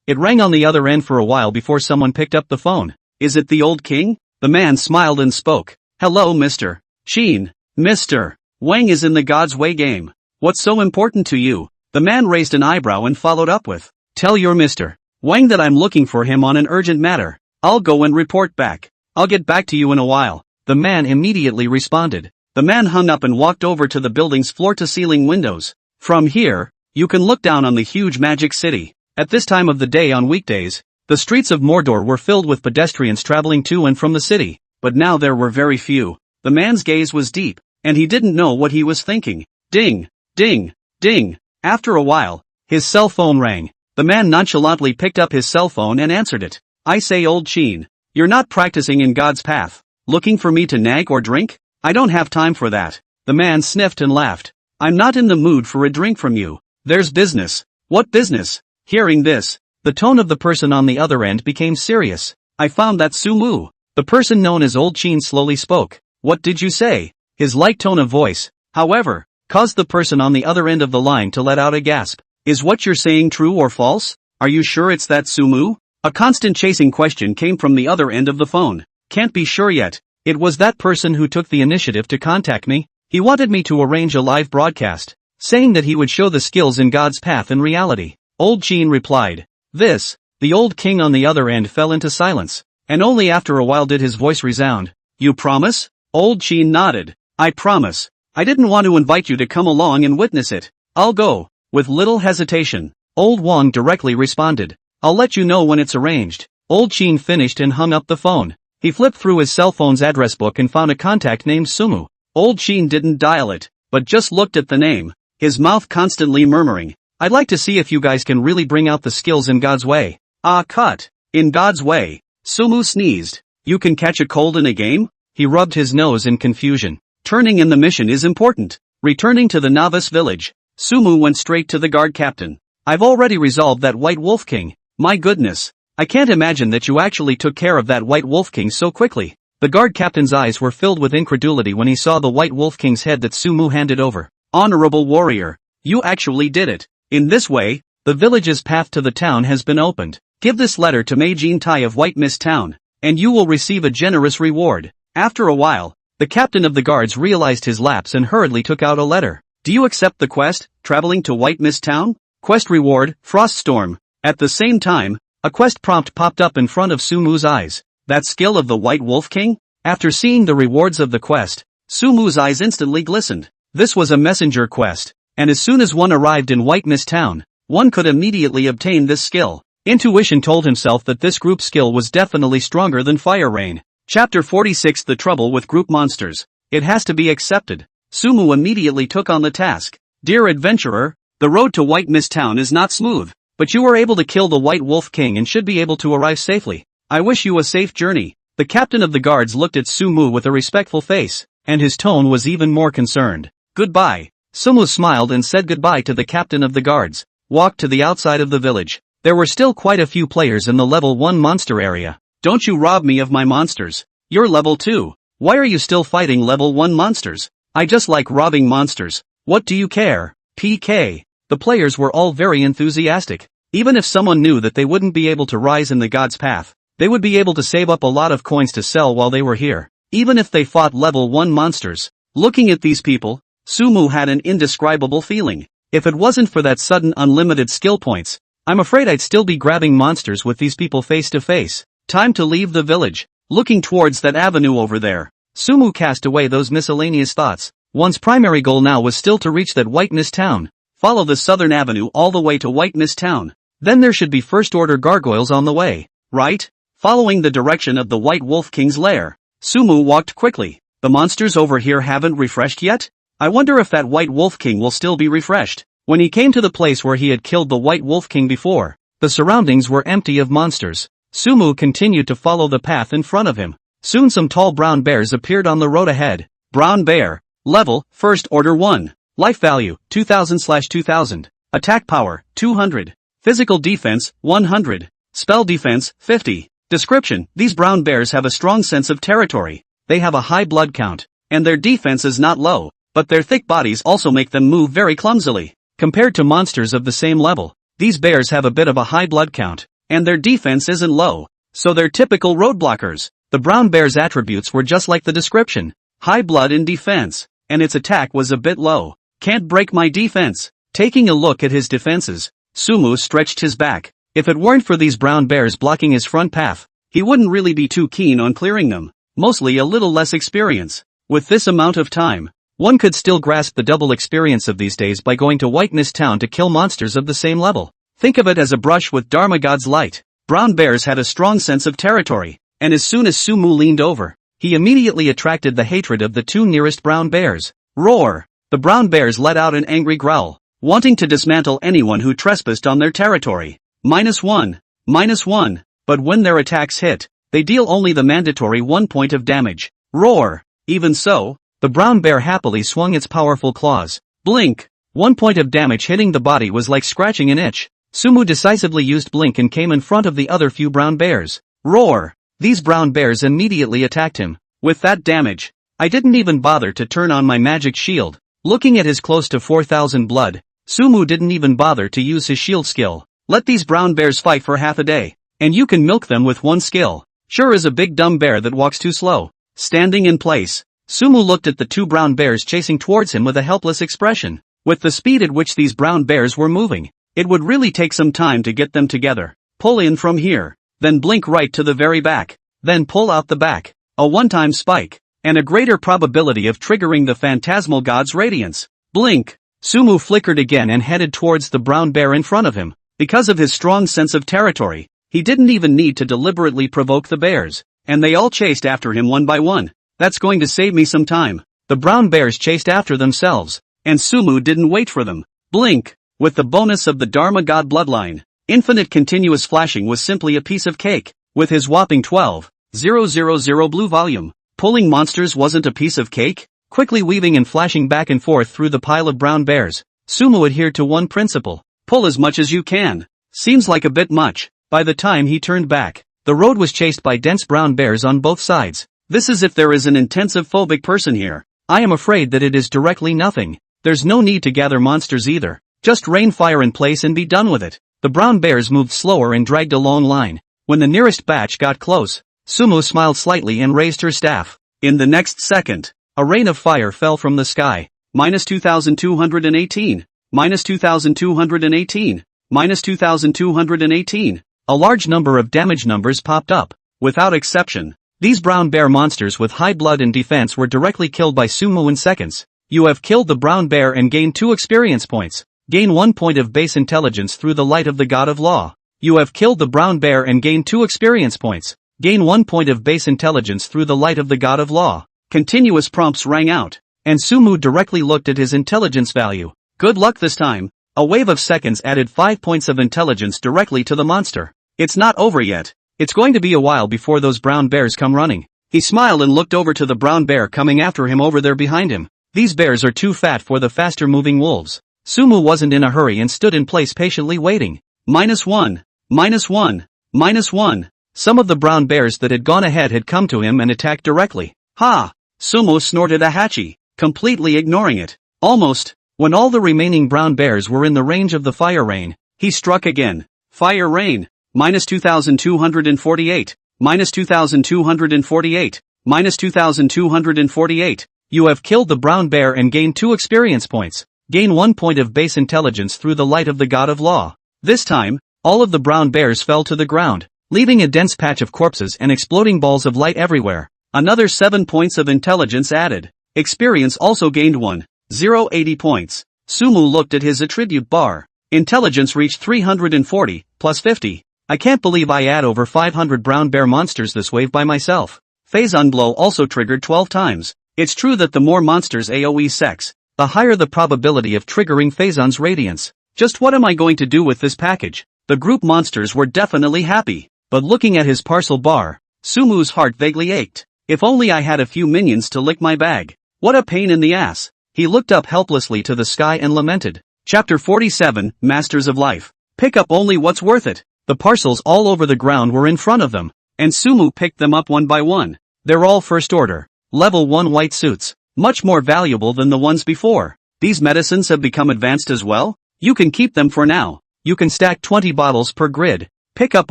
It rang on the other end for a while before someone picked up the phone. Is it the old king? The man smiled and spoke. Hello, Mr. Sheen. Mr. Wang is in the God's Way game. What's so important to you? The man raised an eyebrow and followed up with, tell your Mr. Wang that I'm looking for him on an urgent matter. I'll go and report back. I'll get back to you in a while. The man immediately responded. The man hung up and walked over to the building's floor-to-ceiling windows. From here, you can look down on the huge magic city. At this time of the day on weekdays, the streets of Mordor were filled with pedestrians traveling to and from the city, but now there were very few. The man's gaze was deep, and he didn't know what he was thinking. Ding, ding, ding. After a while, his cell phone rang. The man nonchalantly picked up his cell phone and answered it. I say, old Sheen, you're not practicing in God's path. Looking for me to nag or drink? I don't have time for that. The man sniffed and laughed. I'm not in the mood for a drink from you. There's business. What business? Hearing this, the tone of the person on the other end became serious. I found that Sumu. The person known as Old Sheen slowly spoke. What did you say? His light tone of voice, however, caused the person on the other end of the line to let out a gasp. Is what you're saying true or false? Are you sure it's that Sumu? A constant chasing question came from the other end of the phone. Can't be sure yet. It was that person who took the initiative to contact me. He wanted me to arrange a live broadcast, saying that he would show the skills in God's path in reality. Old Sheen replied. The old king on the other end fell into silence, and only after a while did his voice resound. You promise? Old Sheen nodded. I promise. I didn't want to invite you to come along and witness it. I'll go. With little hesitation, Old Wong directly responded. I'll let you know when it's arranged. Old Sheen finished and hung up the phone. He flipped through his cell phone's address book and found a contact named Sumu. Old Sheen didn't dial it, but just looked at the name, his mouth constantly murmuring, I'd like to see if you guys can really bring out the skills in God's way. Ah, cut. In God's way. Sumu sneezed. You can catch a cold in a game? He rubbed his nose in confusion. Turning in the mission is important. Returning to the novice village, Sumu went straight to the guard captain. I've already resolved that White Wolf King. My goodness. I can't imagine that you actually took care of that White Wolf King so quickly. The guard captain's eyes were filled with incredulity when he saw the White Wolf King's head that Sumu handed over. Honorable warrior, you actually did it. In this way, the village's path to the town has been opened. Give this letter to Mei Jin Tai of White Mist Town, and you will receive a generous reward. After a while, the captain of the guards realized his lapse and hurriedly took out a letter. Do you accept the quest, traveling to White Mist Town? Quest reward, Froststorm. At the same time, a quest prompt popped up in front of Sumu's eyes. That skill of the White Wolf King? After seeing the rewards of the quest, Sumu's eyes instantly glistened. This was a messenger quest, and as soon as one arrived in White Mist Town, one could immediately obtain this skill. Intuition told himself that this group skill was definitely stronger than Fire Rain. Chapter 46 The Trouble with Group Monsters. It has to be accepted. Sumu immediately took on the task. Dear adventurer, the road to White Mist Town is not smooth, but you were able to kill the White Wolf King and should be able to arrive safely. I wish you a safe journey. The captain of the guards looked at Sumu with a respectful face, and his tone was even more concerned. Goodbye. Sumu smiled and said goodbye to the captain of the guards, walked to the outside of the village. There were still quite a few players in the level 1 monster area. Don't you rob me of my monsters. You're level 2. Why are you still fighting level 1 monsters? I just like robbing monsters. What do you care? PK. The players were all very enthusiastic. Even if someone knew that they wouldn't be able to rise in the god's path, they would be able to save up a lot of coins to sell while they were here, even if they fought level 1 monsters. Looking at these people, Sumu had an indescribable feeling. If it wasn't for that sudden unlimited skill points, I'm afraid I'd still be grabbing monsters with these people face to face. Time to leave the village. Looking towards that avenue over there, Sumu cast away those miscellaneous thoughts. One's primary goal now was still to reach that White Mist Town. Follow the southern avenue all the way to White Mist Town. Then there should be first-order gargoyles on the way, right? Following the direction of the White Wolf King's lair, Sumu walked quickly. The monsters over here haven't refreshed yet? I wonder if that White Wolf King will still be refreshed. When he came to the place where he had killed the White Wolf King before, the surroundings were empty of monsters. Sumu continued to follow the path in front of him. Soon some tall brown bears appeared on the road ahead. Brown bear. Level, First Order 1. Life value, 2000/2000. Attack power, 200. Physical defense, 100. Spell defense, 50. Description: these brown bears have a strong sense of territory. They have a high blood count, and their defense is not low, but their thick bodies also make them move very clumsily. Compared to monsters of the same level, these bears have a bit of a high blood count, and their defense isn't low, so they're typical roadblockers. The brown bear's attributes were just like the description. High blood and defense, and its attack was a bit low. Can't break my defense. Taking a look at his defenses, Sumu stretched his back. If it weren't for these brown bears blocking his front path, he wouldn't really be too keen on clearing them. Mostly a little less experience. With this amount of time, one could still grasp the double experience of these days by going to White Mist Town to kill monsters of the same level. Think of it as a brush with Dharma God's light. Brown bears had a strong sense of territory, and as soon as Sumu leaned over, he immediately attracted the hatred of the two nearest brown bears. Roar! The brown bears let out an angry growl, wanting to dismantle anyone who trespassed on their territory. -1. -1. But when their attacks hit, they deal only the mandatory 1 point of damage. Roar! Even so, the brown bear happily swung its powerful claws. Blink! 1 point of damage hitting the body was like scratching an itch. Sumu decisively used blink and came in front of the other few brown bears. Roar! These brown bears immediately attacked him. With that damage, I didn't even bother to turn on my magic shield. Looking at his close to 4,000 blood, Sumu didn't even bother to use his shield skill. Let these brown bears fight for half a day, and you can milk them with one skill. Sure is a big dumb bear that walks too slow. Standing in place, Sumu looked at the two brown bears chasing towards him with a helpless expression. With the speed at which these brown bears were moving, it would really take some time to get them together. Pull in from here, then blink right to the very back, then pull out the back. A one-time spike, and a greater probability of triggering the phantasmal god's radiance. Blink! Sumu flickered again and headed towards the brown bear in front of him. Because of his strong sense of territory, he didn't even need to deliberately provoke the bears, and they all chased after him one by one. That's going to save me some time. The brown bears chased after themselves, and Sumu didn't wait for them. Blink! With the bonus of the Dharma god bloodline, infinite continuous flashing was simply a piece of cake. With his whopping 12,000 blue volume, pulling monsters wasn't a piece of cake? Quickly weaving and flashing back and forth through the pile of brown bears, Sumu adhered to one principle. Pull as much as you can. Seems like a bit much. By the time he turned back, the road was chased by dense brown bears on both sides. This is if there is an intensive phobic person here. I am afraid that it is directly nothing. There's no need to gather monsters either. Just rain fire in place and be done with it. The brown bears moved slower and dragged a long line. When the nearest batch got close, Sumu smiled slightly and raised her staff. In the next second, a rain of fire fell from the sky. -2,218. -2,218. -2,218. A large number of damage numbers popped up. Without exception, these brown bear monsters with high blood and defense were directly killed by Sumu in seconds. You have killed the brown bear and gained 2 experience points. Gain 1 point of base intelligence through the light of the god of law. You have killed the brown bear and gained 2 experience points. Gain 1 point of base intelligence through the light of the god of law. Continuous prompts rang out, and Sumu directly looked at his intelligence value. Good luck this time. A wave of seconds added 5 points of intelligence directly to the monster. It's not over yet. It's going to be a while before those brown bears come running. He smiled and looked over to the brown bear coming after him over there behind him. These bears are too fat for the faster moving wolves. Sumu wasn't in a hurry and stood in place patiently waiting. -1. -1. -1. Some of the brown bears that had gone ahead had come to him and attacked directly. Ha! Sumu snorted a hachi, completely ignoring it. Almost. When all the remaining brown bears were in the range of the fire rain, he struck again. Fire rain. -2,248. -2,248. -2,248. You have killed the brown bear and gained 2 experience points. Gain 1 point of base intelligence through the light of the god of law. This time, all of the brown bears fell to the ground, leaving a dense patch of corpses and exploding balls of light everywhere. Another 7 points of intelligence added. Experience also gained 1,080 points. Sumu looked at his attribute bar. Intelligence reached 340, plus 50. I can't believe I add over 500 brown bear monsters this wave by myself. Phase Unblow also triggered 12 times. It's true that the more monsters AoE sex, the higher the probability of triggering Phazon's radiance. Just what am I going to do with this package? The group monsters were definitely happy, but looking at his parcel bar, Sumu's heart vaguely ached. If only I had a few minions to lick my bag. What a pain in the ass. He looked up helplessly to the sky and lamented. Chapter 47, Masters of Life. Pick up only what's worth it. The parcels all over the ground were in front of them, and Sumu picked them up one by one. They're all first order, level 1 white suits, much more valuable than the ones before. These medicines have become advanced as well? You can keep them for now. You can stack 20 bottles per grid. Pick up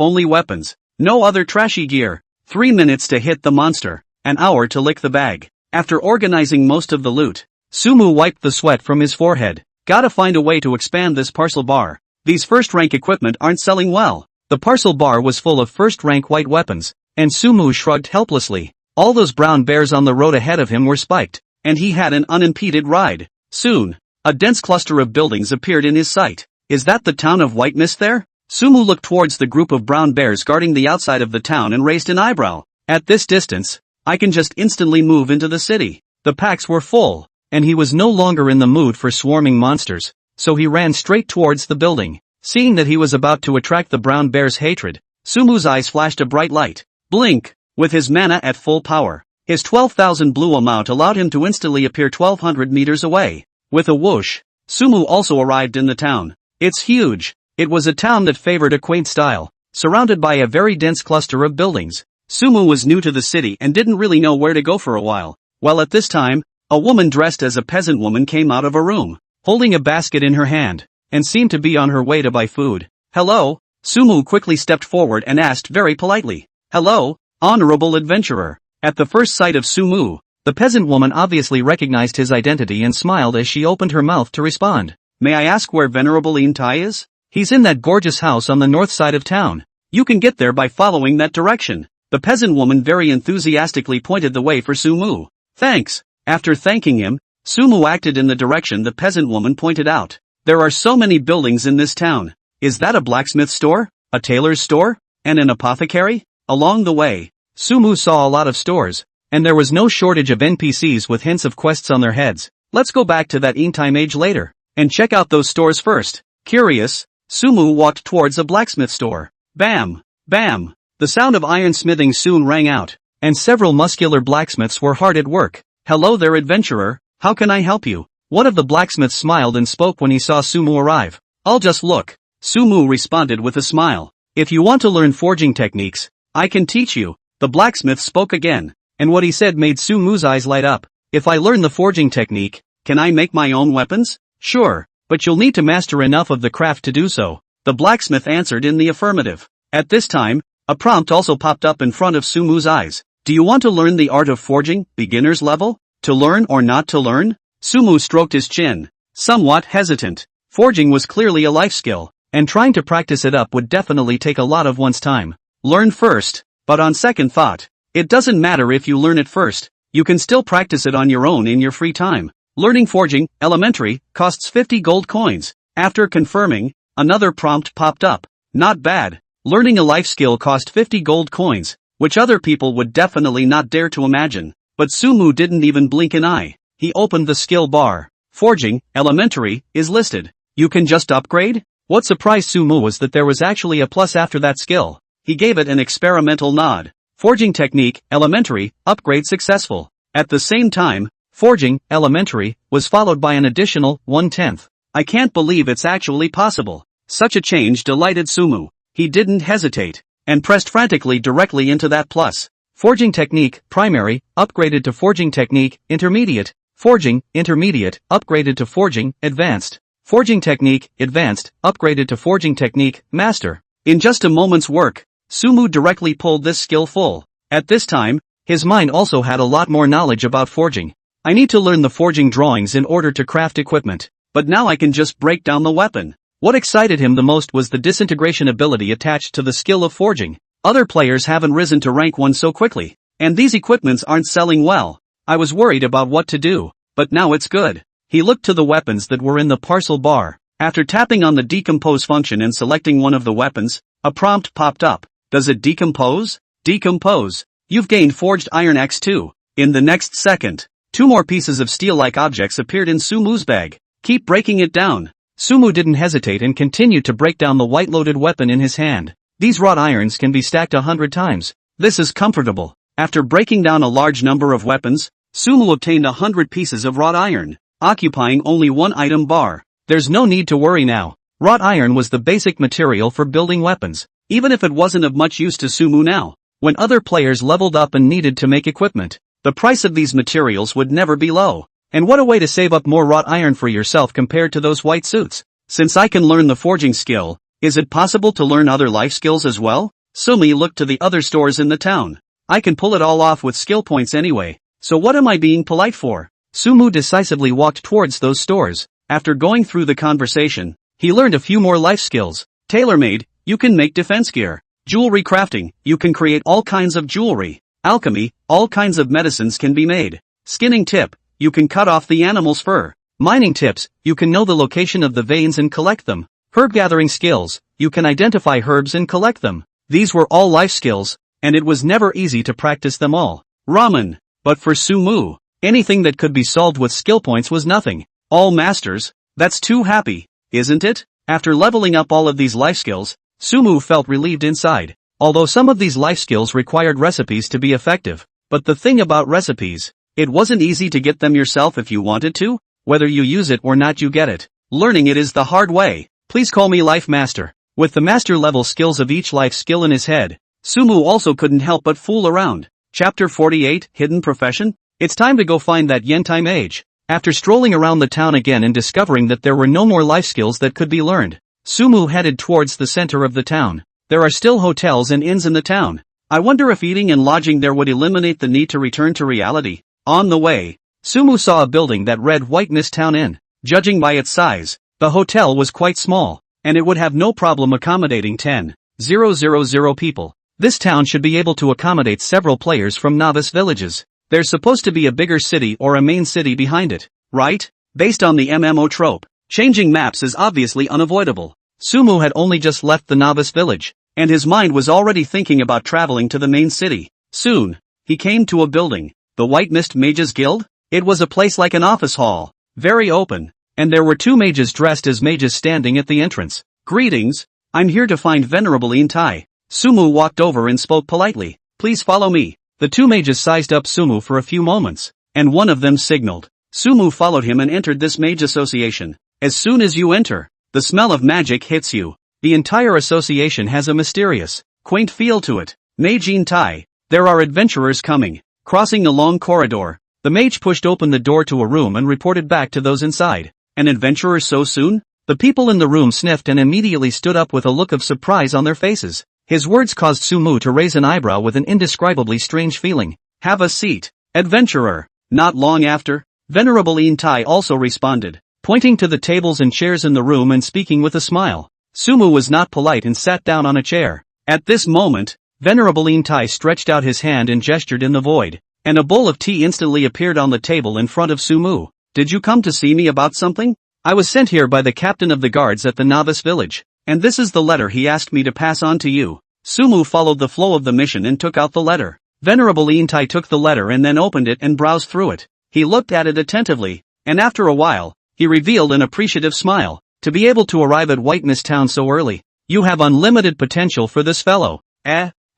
only weapons. No other trashy gear. 3 minutes to hit the monster. An hour to lick the bag. After organizing most of the loot, Sumu wiped the sweat from his forehead. Gotta find a way to expand this parcel bar. These first-rank equipment aren't selling well. The parcel bar was full of first-rank white weapons, and Sumu shrugged helplessly. All those brown bears on the road ahead of him were spiked, and he had an unimpeded ride. Soon, a dense cluster of buildings appeared in his sight. Is that the town of White Mist there? Sumu looked towards the group of brown bears guarding the outside of the town and raised an eyebrow. At this distance, I can just instantly move into the city. The packs were full, and he was no longer in the mood for swarming monsters, so he ran straight towards the building. Seeing that he was about to attract the brown bear's hatred, Sumu's eyes flashed a bright light. Blink! With his mana at full power, his 12,000 blue amount allowed him to instantly appear 1,200 meters away. With a whoosh, Sumu also arrived in the town. It's huge. It was a town that favored a quaint style, surrounded by a very dense cluster of buildings. Sumu was new to the city and didn't really know where to go for a while. Well, at this time, a woman dressed as a peasant woman came out of a room, holding a basket in her hand, and seemed to be on her way to buy food. Hello? Sumu quickly stepped forward and asked very politely. Hello, honorable adventurer. At the first sight of Sumu, the peasant woman obviously recognized his identity and smiled as she opened her mouth to respond. May I ask where Venerable Intai is? He's in that gorgeous house on the north side of town. You can get there by following that direction. The peasant woman very enthusiastically pointed the way for Sumu. Thanks. After thanking him, Sumu acted in the direction the peasant woman pointed out. There are so many buildings in this town. Is that a blacksmith store? A tailor's store? And an apothecary? Along the way, Sumu saw a lot of stores, and there was no shortage of NPCs with hints of quests on their heads. Let's go back to that time age later, and check out those stores first. Curious, Sumu walked towards a blacksmith store. Bam! Bam! The sound of iron smithing soon rang out, and several muscular blacksmiths were hard at work. Hello there, adventurer, how can I help you? One of the blacksmiths smiled and spoke when he saw Sumu arrive. I'll just look. Sumu responded with a smile. If you want to learn forging techniques, I can teach you. The blacksmith spoke again, and what he said made Sumu's eyes light up. If I learn the forging technique, can I make my own weapons? Sure, but you'll need to master enough of the craft to do so. The blacksmith answered in the affirmative. At this time, a prompt also popped up in front of Sumu's eyes. Do you want to learn the art of forging, beginner's level? To learn or not to learn? Sumu stroked his chin, somewhat hesitant. Forging was clearly a life skill, and trying to practice it up would definitely take a lot of one's time. Learn first, but on second thought, it doesn't matter if you learn it first, you can still practice it on your own in your free time. Learning forging, elementary, costs 50 gold coins. After confirming, another prompt popped up. Not bad. Learning a life skill cost 50 gold coins, which other people would definitely not dare to imagine. But Sumu didn't even blink an eye. He opened the skill bar. Forging, elementary, is listed. You can just upgrade? What surprised Sumu was that there was actually a plus after that skill. He gave it an experimental nod. Forging technique, elementary, upgrade successful. At the same time, forging, elementary, was followed by an additional 1/10. I can't believe it's actually possible. Such a change delighted Sumu. He didn't hesitate, and pressed frantically directly into that plus. Forging technique, primary, upgraded to forging technique, intermediate. Forging, intermediate, upgraded to forging, advanced. Forging technique, advanced, upgraded to forging technique, master. In just a moment's work, Sumu directly pulled this skill full. At this time, his mind also had a lot more knowledge about forging. I need to learn the forging drawings in order to craft equipment, but now I can just break down the weapon. What excited him the most was the disintegration ability attached to the skill of forging. Other players haven't risen to rank 1 so quickly, and these equipments aren't selling well. I was worried about what to do, but now it's good. He looked to the weapons that were in the parcel bar. After tapping on the decompose function and selecting one of the weapons, a prompt popped up. Does it decompose? Decompose. You've gained forged iron X2. In the next second, 2 more pieces of steel-like objects appeared in Sumu's bag. Keep breaking it down. Sumu didn't hesitate and continued to break down the white-loaded weapon in his hand. These wrought irons can be stacked 100 times. This is comfortable. After breaking down a large number of weapons, Sumu obtained 100 pieces of wrought iron, occupying only 1 item bar. There's no need to worry now. Wrought iron was the basic material for building weapons, even if it wasn't of much use to Sumu now. When other players leveled up and needed to make equipment, the price of these materials would never be low. And what a way to save up more wrought iron for yourself compared to those white suits. Since I can learn the forging skill, is it possible to learn other life skills as well? Sumi looked to the other stores in the town. I can pull it all off with skill points anyway, so what am I being polite for? Sumu decisively walked towards those stores. After going through the conversation, he learned a few more life skills. Tailor-made, you can make defense gear. Jewelry crafting, you can create all kinds of jewelry. Alchemy, all kinds of medicines can be made. Skinning tip, you can cut off the animal's fur. Mining tips, you can know the location of the veins and collect them. Herb gathering skills, you can identify herbs and collect them. These were all life skills, and it was never easy to practice them all. Ramen, but for Sumu, anything that could be solved with skill points was nothing. All masters, that's too happy, isn't it? After leveling up all of these life skills, Sumu felt relieved inside. Although some of these life skills required recipes to be effective, but the thing about recipes, it wasn't easy to get them yourself if you wanted to. Whether you use it or not, you get it. Learning it is the hard way. Please call me Life Master. With the master level skills of each life skill in his head, Sumu also couldn't help but fool around. Chapter 48, Hidden Profession? It's time to go find that Yentai mage. After strolling around the town again and discovering that there were no more life skills that could be learned, Sumu headed towards the center of the town. There are still hotels and inns in the town. I wonder if eating and lodging there would eliminate the need to return to reality. On the way, Sumu saw a building that read White Mist Town Inn. Judging by its size, the hotel was quite small, and it would have no problem accommodating 10,000 people. This town should be able to accommodate several players from novice villages. There's supposed to be a bigger city or a main city behind it, right? Based on the MMO trope, changing maps is obviously unavoidable. Sumu had only just left the novice village, and his mind was already thinking about traveling to the main city. Soon, he came to a building, the White Mist Mages Guild? It was a place like an office hall, very open, and there were 2 mages dressed as mages standing at the entrance. Greetings, I'm here to find Venerable Yentai. Sumu walked over and spoke politely. Please follow me. The 2 mages sized up Sumu for a few moments, and one of them signaled. Sumu followed him and entered this mage association. As soon as you enter, the smell of magic hits you. The entire association has a mysterious, quaint feel to it. Mage Yentai, there are adventurers coming. Crossing a long corridor, the mage pushed open the door to a room and reported back to those inside. An adventurer so soon? The people in the room sniffed and immediately stood up with a look of surprise on their faces. His words caused Sumu to raise an eyebrow with an indescribably strange feeling. Have a seat, adventurer. Not long after, Venerable Yentai also responded, pointing to the tables and chairs in the room and speaking with a smile. Sumu was not polite and sat down on a chair. At this moment, Venerable Yentai stretched out his hand and gestured in the void, and a bowl of tea instantly appeared on the table in front of Sumu. Did you come to see me about something? I was sent here by the captain of the guards at the novice village, and this is the letter he asked me to pass on to you. Sumu followed the flow of the mission and took out the letter. Venerable Yentai took the letter and then opened it and browsed through it. He looked at it attentively, and after a while, he revealed an appreciative smile. To be able to arrive at White Mist Town so early, you have unlimited potential for this fellow.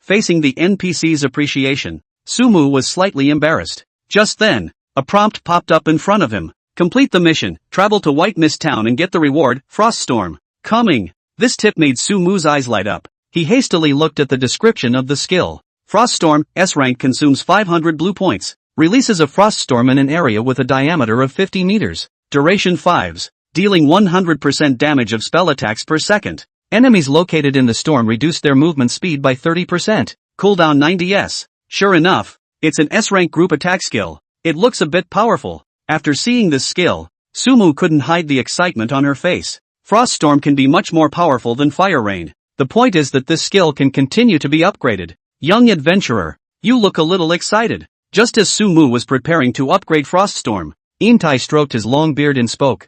Facing the NPC's appreciation, Sumu was slightly embarrassed. Just then, a prompt popped up in front of him. Complete the mission, travel to White Mist Town and get the reward, Froststorm. Coming. This tip made Sumu's eyes light up. He hastily looked at the description of the skill. Froststorm, S-rank, consumes 500 blue points. Releases a froststorm in an area with a diameter of 50 meters. Duration 5s. Dealing 100% damage of spell attacks per second. Enemies located in the storm reduce their movement speed by 30%. Cooldown 90s. Sure enough, it's an S-rank group attack skill. It looks a bit powerful. After seeing this skill, Sumu couldn't hide the excitement on her face. Froststorm can be much more powerful than Fire Rain. The point is that this skill can continue to be upgraded. Young adventurer, you look a little excited. Just as Sumu was preparing to upgrade Froststorm, Yentai stroked his long beard and spoke.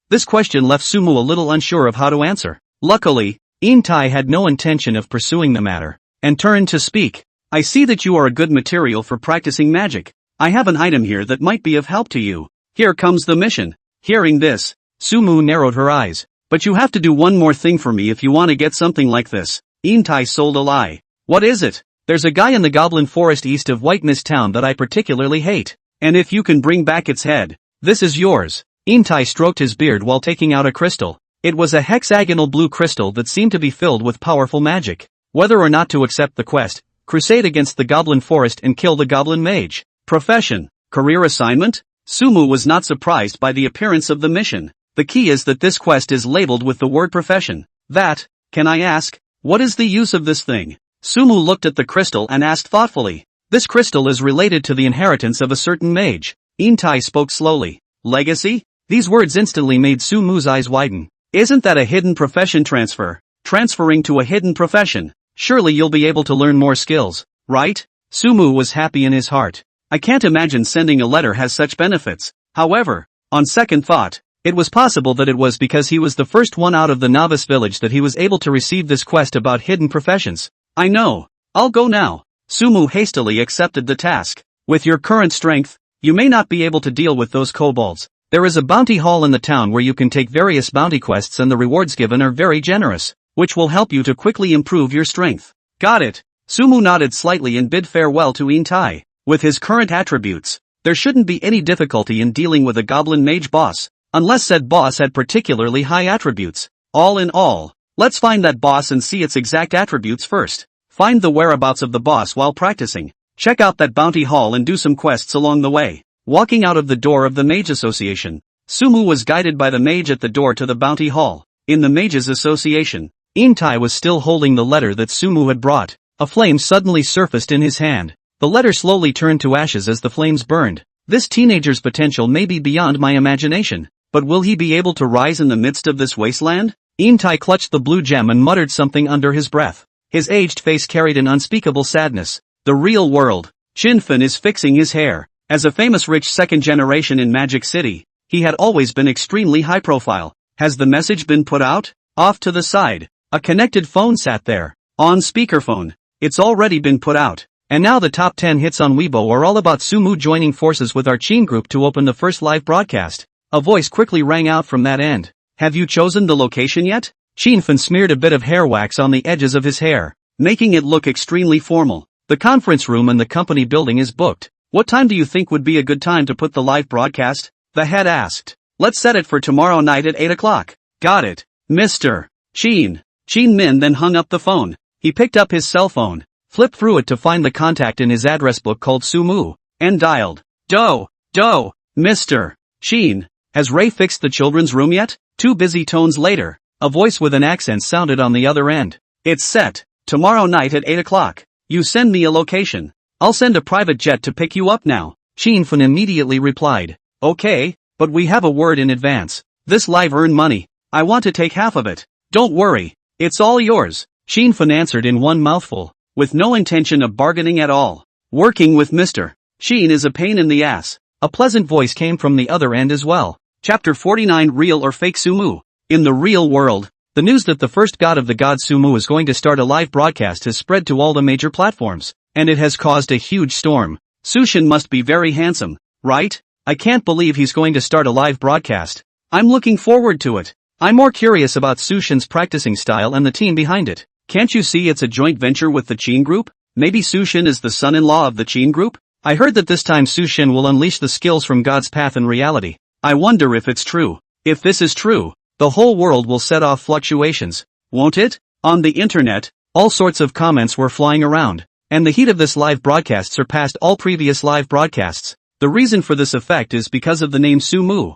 This question left Sumu a little unsure of how to answer. Luckily, Yentai had no intention of pursuing the matter, and turned to speak. I see that you are a good material for practicing magic. I have an item here that might be of help to you. Here comes the mission. Hearing this, Sumu narrowed her eyes. But you have to do one more thing for me if you want to get something like this. Intai sold a lie. What is it? There's a guy in the Goblin Forest east of White Mist Town that I particularly hate. And if you can bring back its head, this is yours. Intai stroked his beard while taking out a crystal. It was a hexagonal blue crystal that seemed to be filled with powerful magic. Whether or not to accept the quest, crusade against the Goblin Forest and kill the Goblin Mage. Profession. Career assignment? Sumu was not surprised by the appearance of the mission. The key is that this quest is labeled with the word profession. Can I ask, what is the use of this thing? Sumu looked at the crystal and asked thoughtfully. This crystal is related to the inheritance of a certain mage. Intai spoke slowly. Legacy? These words instantly made Sumu's eyes widen. Isn't that a hidden profession transfer? Transferring to a hidden profession. Surely you'll be able to learn more skills, right? Sumu was happy in his heart. I can't imagine sending a letter has such benefits. However, on second thought, it was possible that it was because he was the first one out of the novice village that he was able to receive this quest about hidden professions. I know. I'll go now. Sumu hastily accepted the task. With your current strength, you may not be able to deal with those kobolds. There is a bounty hall in the town where you can take various bounty quests and the rewards given are very generous, which will help you to quickly improve your strength. Got it. Sumu nodded slightly and bid farewell to Intai. With his current attributes, there shouldn't be any difficulty in dealing with a goblin mage boss, unless said boss had particularly high attributes. All in all, let's find that boss and see its exact attributes first. Find the whereabouts of the boss while practicing. Check out that bounty hall and do some quests along the way. Walking out of the door of the Mage Association, Sumu was guided by the mage at the door to the bounty hall. In the Mages Association, Intai was still holding the letter that Sumu had brought. A flame suddenly surfaced in his hand. The letter slowly turned to ashes as the flames burned. This teenager's potential may be beyond my imagination, but will he be able to rise in the midst of this wasteland? Intai clutched the blue gem and muttered something under his breath. His aged face carried an unspeakable sadness. The real world. Chinfin is fixing his hair. As a famous rich second generation in Magic City, he had always been extremely high profile. Has the message been put out? Off to the side, a connected phone sat there. On speakerphone. It's already been put out. And now the top 10 hits on Weibo are all about Sumu joining forces with our Chin group to open the first live broadcast. A voice quickly rang out from that end. Have you chosen the location yet? Chinfin smeared a bit of hair wax on the edges of his hair, making it look extremely formal. The conference room in the company building is booked. What time do you think would be a good time to put the live broadcast? The head asked. Let's set it for tomorrow night at 8 o'clock. Got it, Mr. Chin. Chin Min then hung up the phone. He picked up his cell phone, flipped through it to find the contact in his address book called Sumu, and dialed. Mr. Chin. Has Ray fixed the children's room yet? 2 busy tones later, a voice with an accent sounded on the other end. It's set. Tomorrow night at 8 o'clock. You send me a location. I'll send a private jet to pick you up now. Chinfin immediately replied. Okay, but we have a word in advance. This live earn money. I want to take half of it. Don't worry. It's all yours. Chinfin answered in one mouthful, with no intention of bargaining at all. Working with Mr. Chin is a pain in the ass. A pleasant voice came from the other end as well. Chapter 49 Real or Fake Sumu? In the real world, the news that the first god of the gods Sumu is going to start a live broadcast has spread to all the major platforms, and it has caused a huge storm. Sushin must be very handsome, right? I can't believe he's going to start a live broadcast. I'm looking forward to it. I'm more curious about Sushin's practicing style and the team behind it. Can't you see it's a joint venture with the Chin group? Maybe Sushin is the son-in-law of the Chin group? I heard that this time Sushin will unleash the skills from God's path in reality. I wonder if it's true. If this is true, the whole world will set off fluctuations, won't it? On the internet, all sorts of comments were flying around, and the heat of this live broadcast surpassed all previous live broadcasts. The reason for this effect is because of the name Sumu.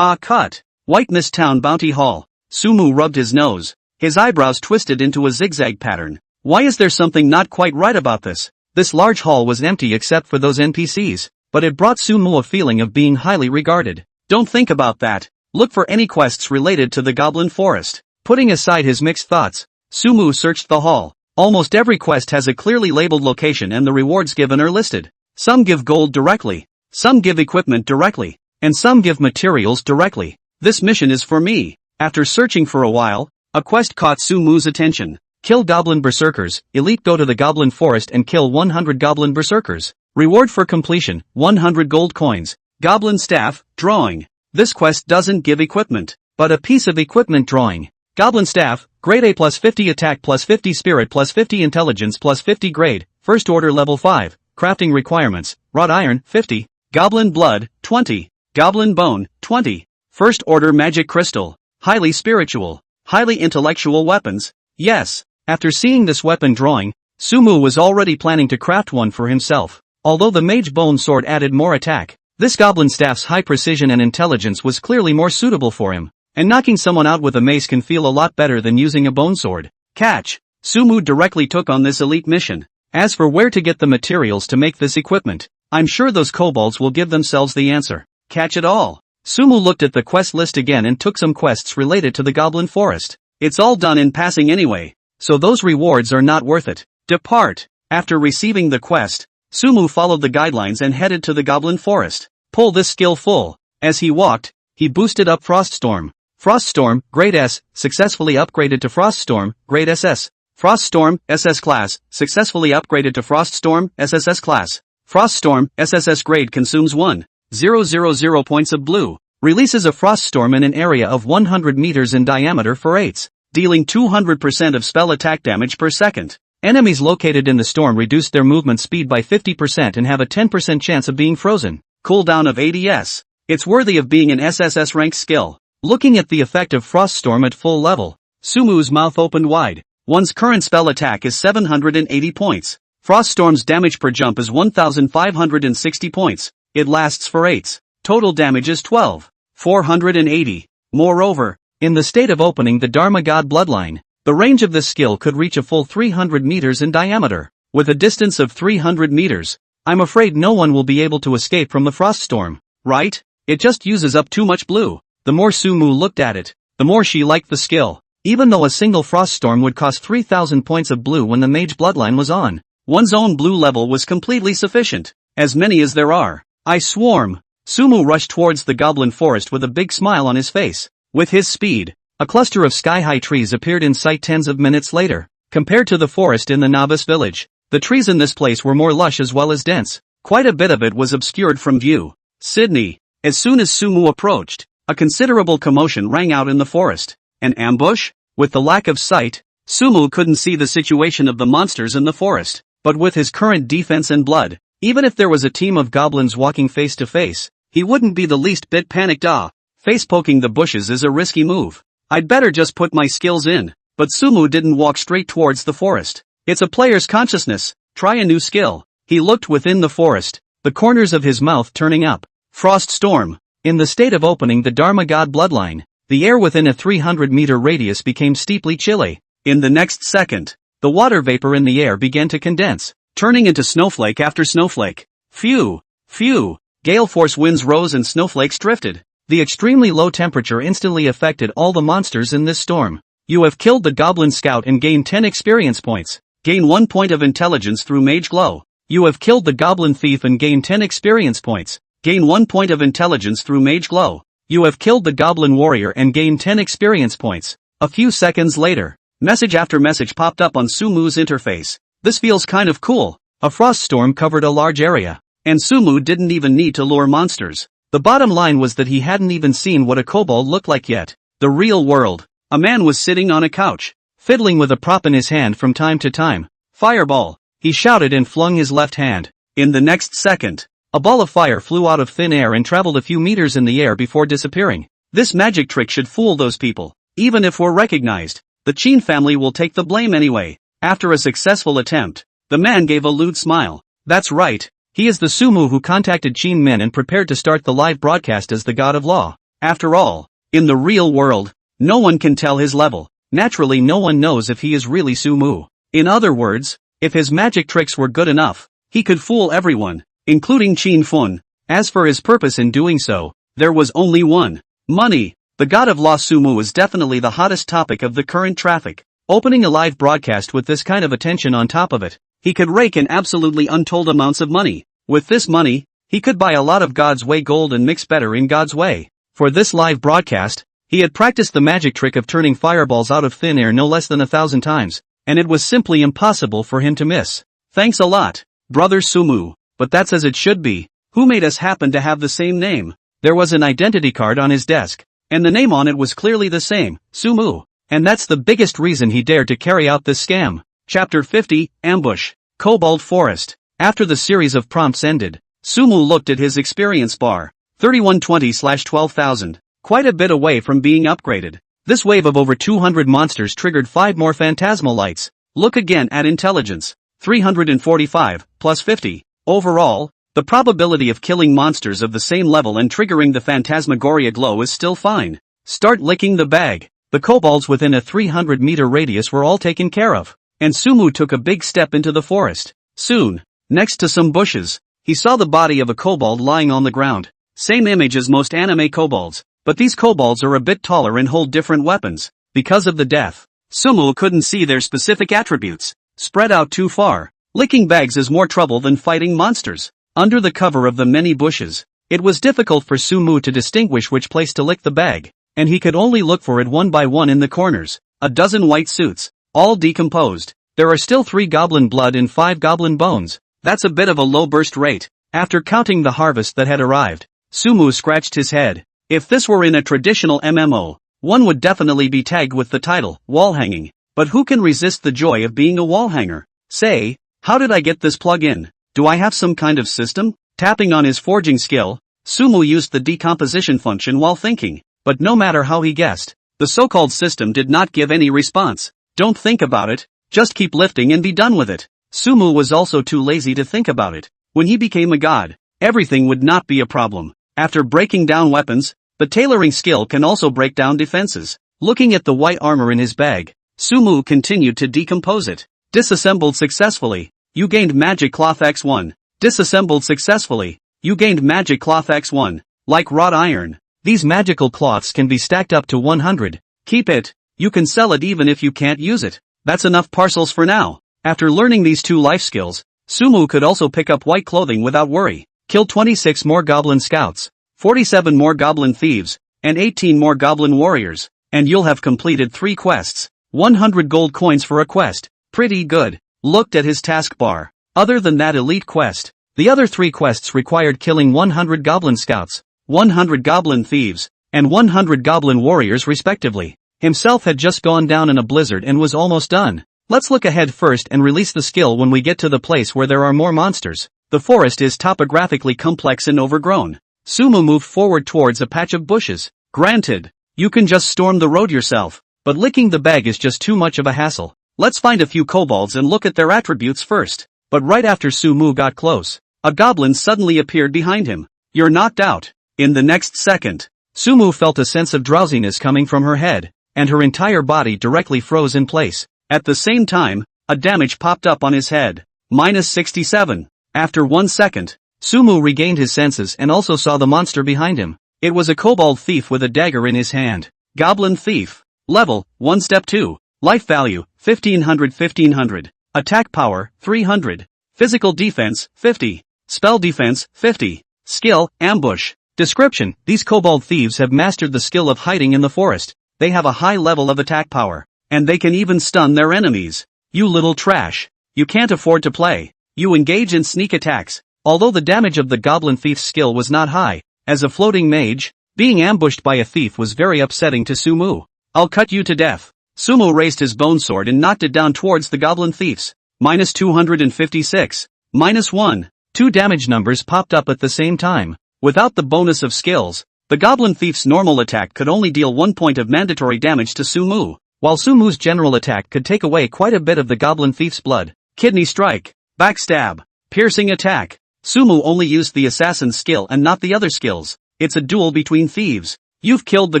Cut. White Mist Town Bounty Hall. Sumu rubbed his nose. His eyebrows twisted into a zigzag pattern. Why is there something not quite right about this? This large hall was empty except for those NPCs, but it brought Sumu a feeling of being highly regarded. Don't think about that. Look for any quests related to the Goblin Forest. Putting aside his mixed thoughts, Sumu searched the hall. Almost every quest has a clearly labeled location and the rewards given are listed. Some give gold directly, some give equipment directly, and some give materials directly. This mission is for me. After searching for a while, a quest caught Sumu's attention. Kill Goblin Berserkers. Elite go to the Goblin Forest and kill 100 Goblin Berserkers. Reward for completion, 100 gold coins. Goblin staff, drawing. This quest doesn't give equipment, but a piece of equipment drawing. Goblin staff, grade A plus 50 attack plus 50 spirit plus 50 intelligence plus 50 grade, first order level 5, crafting requirements, wrought iron, 50, goblin blood, 20, goblin bone, 20, first order magic crystal, highly spiritual, highly intellectual weapons, yes. After seeing this weapon drawing, Sumu was already planning to craft one for himself. Although the mage bone sword added more attack, this goblin staff's high precision and intelligence was clearly more suitable for him, and knocking someone out with a mace can feel a lot better than using a bone sword. Catch! Sumu directly took on this elite mission. As for where to get the materials to make this equipment, I'm sure those kobolds will give themselves the answer. Catch it all! Sumu looked at the quest list again and took some quests related to the goblin forest. It's all done in passing anyway, so those rewards are not worth it. Depart! After receiving the quest, Sumu followed the guidelines and headed to the goblin forest. Pull this skill full. As he walked, he boosted up Froststorm. Froststorm, grade S, successfully upgraded to Froststorm, grade SS. Froststorm, SS class, successfully upgraded to Froststorm, SSS class. Froststorm, SSS grade consumes 1,000 points of blue. Releases a Froststorm in an area of 100 meters in diameter for 8, dealing 200% of spell attack damage per second. Enemies located in the storm reduced their movement speed by 50% and have a 10% chance of being frozen. Cooldown of ADS. It's worthy of being an SSS rank skill. Looking at the effect of Froststorm at full level, Sumu's mouth opened wide. One's current spell attack is 780 points. Froststorm's damage per jump is 1,560 points. It lasts for 8. Total damage is 12,480. Moreover, in the state of opening the Dharma God bloodline, the range of this skill could reach a full 300 meters in diameter. With a distance of 300 meters, I'm afraid no one will be able to escape from the Froststorm, right? It just uses up too much blue. The more Sumu looked at it, the more she liked the skill. Even though a single Froststorm would cost 3,000 points of blue when the mage bloodline was on, one's own blue level was completely sufficient. As many as there are. I swarm. Sumu rushed towards the goblin forest with a big smile on his face. With his speed, a cluster of sky-high trees appeared in sight tens of minutes later. Compared to the forest in the novice village, the trees in this place were more lush as well as dense. Quite a bit of it was obscured from view. Sydney. As soon as Sumu approached, a considerable commotion rang out in the forest. An ambush? With the lack of sight, Sumu couldn't see the situation of the monsters in the forest. But with his current defense and blood, even if there was a team of goblins walking face to face, he wouldn't be the least bit panicked. Face poking the bushes is a risky move. I'd better just put my skills in. But Sumu didn't walk straight towards the forest. It's a player's consciousness. Try a new skill. He looked within the forest, the corners of his mouth turning up. Froststorm. In the state of opening the Dharma God bloodline, the air within a 300-meter radius became steeply chilly. In the next second, the water vapor in the air began to condense, turning into snowflake after snowflake. Phew! Phew! Gale force winds rose and snowflakes drifted. The extremely low temperature instantly affected all the monsters in this storm. You have killed the Goblin Scout and gained 10 experience points. Gain 1 point of intelligence through Mage Glow. You have killed the Goblin Thief and gained 10 experience points. Gain 1 point of intelligence through Mage Glow. You have killed the Goblin Warrior and gained 10 experience points. A few seconds later, message after message popped up on Sumu's interface. This feels kind of cool. A frost storm covered a large area, and Sumu didn't even need to lure monsters. The bottom line was that he hadn't even seen what a kobold looked like yet. The real world. A man was sitting on a couch, fiddling with a prop in his hand from time to time. Fireball! He shouted and flung his left hand. In the next second, a ball of fire flew out of thin air and traveled a few meters in the air before disappearing. This magic trick should fool those people. Even if we're recognized, the Chin family will take the blame anyway. After a successful attempt, the man gave a lewd smile. That's right. He is the Sumu who contacted Chin Men and prepared to start the live broadcast as the god of law. After all, in the real world, no one can tell his level. Naturally, no one knows if he is really Sumu. In other words, if his magic tricks were good enough, he could fool everyone, including Chin Fun. As for his purpose in doing so, there was only one. Money. The god of law Sumu is definitely the hottest topic of the current traffic. Opening a live broadcast with this kind of attention on top of it, he could rake in absolutely untold amounts of money. With this money, he could buy a lot of God's Way gold and mix better in God's Way. For this live broadcast, he had practiced the magic trick of turning fireballs out of thin air no less than 1,000 times, and it was simply impossible for him to miss. Thanks a lot, brother Sumu. but that's as it should be. Who made us happen to have the same name? There was an identity card on his desk, and the name on it was clearly the same, Sumu. And that's the biggest reason he dared to carry out this scam. Chapter 50, Ambush. Cobalt Forest. After the series of prompts ended, Sumu looked at his experience bar. 3120/12,000. Quite a bit away from being upgraded. This wave of over 200 monsters triggered 5 more phantasmal lights. Look again at intelligence. 345, plus 50. Overall, the probability of killing monsters of the same level and triggering the Phantasmagoria glow is still fine. Start licking the bag. The kobolds within a 300-meter radius were all taken care of, and Sumu took a big step into the forest. Soon, next to some bushes, he saw the body of a kobold lying on the ground. Same image as most anime kobolds, but these kobolds are a bit taller and hold different weapons. Because of the death, Sumu couldn't see their specific attributes. Spread out too far. Licking bags is more trouble than fighting monsters. Under the cover of the many bushes, it was difficult for Sumu to distinguish which place to lick the bag, and he could only look for it one by one in the corners. A dozen white suits, all decomposed. There are still 3 goblin blood and 5 goblin bones. That's a bit of a low burst rate. After counting the harvest that had arrived, Sumu scratched his head. If this were in a traditional MMO, one would definitely be tagged with the title, wall hanging. But who can resist the joy of being a wall hanger? Say, how did I get this plug-in? Do I have some kind of system? Tapping on his forging skill, Sumu used the decomposition function while thinking, but no matter how he guessed, the so-called system did not give any response. Don't think about it, just keep lifting and be done with it. Sumu was also too lazy to think about it. When he became a god, everything would not be a problem. After breaking down weapons, the tailoring skill can also break down defenses. Looking at the white armor in his bag, Sumu continued to decompose it. Disassembled successfully. You gained Magic Cloth X1. Disassembled successfully. You gained Magic Cloth X1. Like wrought iron, these magical cloths can be stacked up to 100. Keep it. You can sell it even if you can't use it. That's enough parcels for now. After learning these 2 life skills, Sumu could also pick up white clothing without worry. Kill 26 more goblin scouts, 47 more goblin thieves, and 18 more goblin warriors, and you'll have completed 3 quests. 100 gold coins for a quest. Pretty good. Looked at his taskbar. Other than that elite quest, the other 3 quests required killing 100 goblin scouts, 100 goblin thieves, and 100 goblin warriors respectively. Himself had just gone down in a blizzard and was almost done. Let's look ahead first and release the skill when we get to the place where there are more monsters. The forest is topographically complex and overgrown. Sumu moved forward towards a patch of bushes. Granted, you can just storm the road yourself, but licking the bag is just too much of a hassle. Let's find a few kobolds and look at their attributes first. But right after Sumu got close, a goblin suddenly appeared behind him. You're knocked out. In the next second, Sumu felt a sense of drowsiness coming from her head, and her entire body directly froze in place. At the same time, a damage popped up on his head. -67. After 1 second, Sumu regained his senses and also saw the monster behind him. It was a kobold thief with a dagger in his hand. Goblin thief. Level, 1 step 2. Life value, 1500. Attack power, 300. Physical defense, 50. Spell defense, 50. Skill, ambush. Description: these kobold thieves have mastered the skill of hiding in the forest. They have a high level of attack power, and they can even stun their enemies. You little trash. You can't afford to play. You engage in sneak attacks. Although the damage of the goblin thief's skill was not high, as a floating mage, being ambushed by a thief was very upsetting to Sumu. I'll cut you to death. Sumu raised his bone sword and knocked it down towards the goblin thieves. -256. -1. 2 damage numbers popped up at the same time. Without the bonus of skills, the goblin thief's normal attack could only deal 1 point of mandatory damage to Sumu, while Sumu's general attack could take away quite a bit of the goblin thief's blood. Kidney strike. Backstab. Piercing attack. Sumu only used the assassin's skill and not the other skills. It's a duel between thieves. You've killed the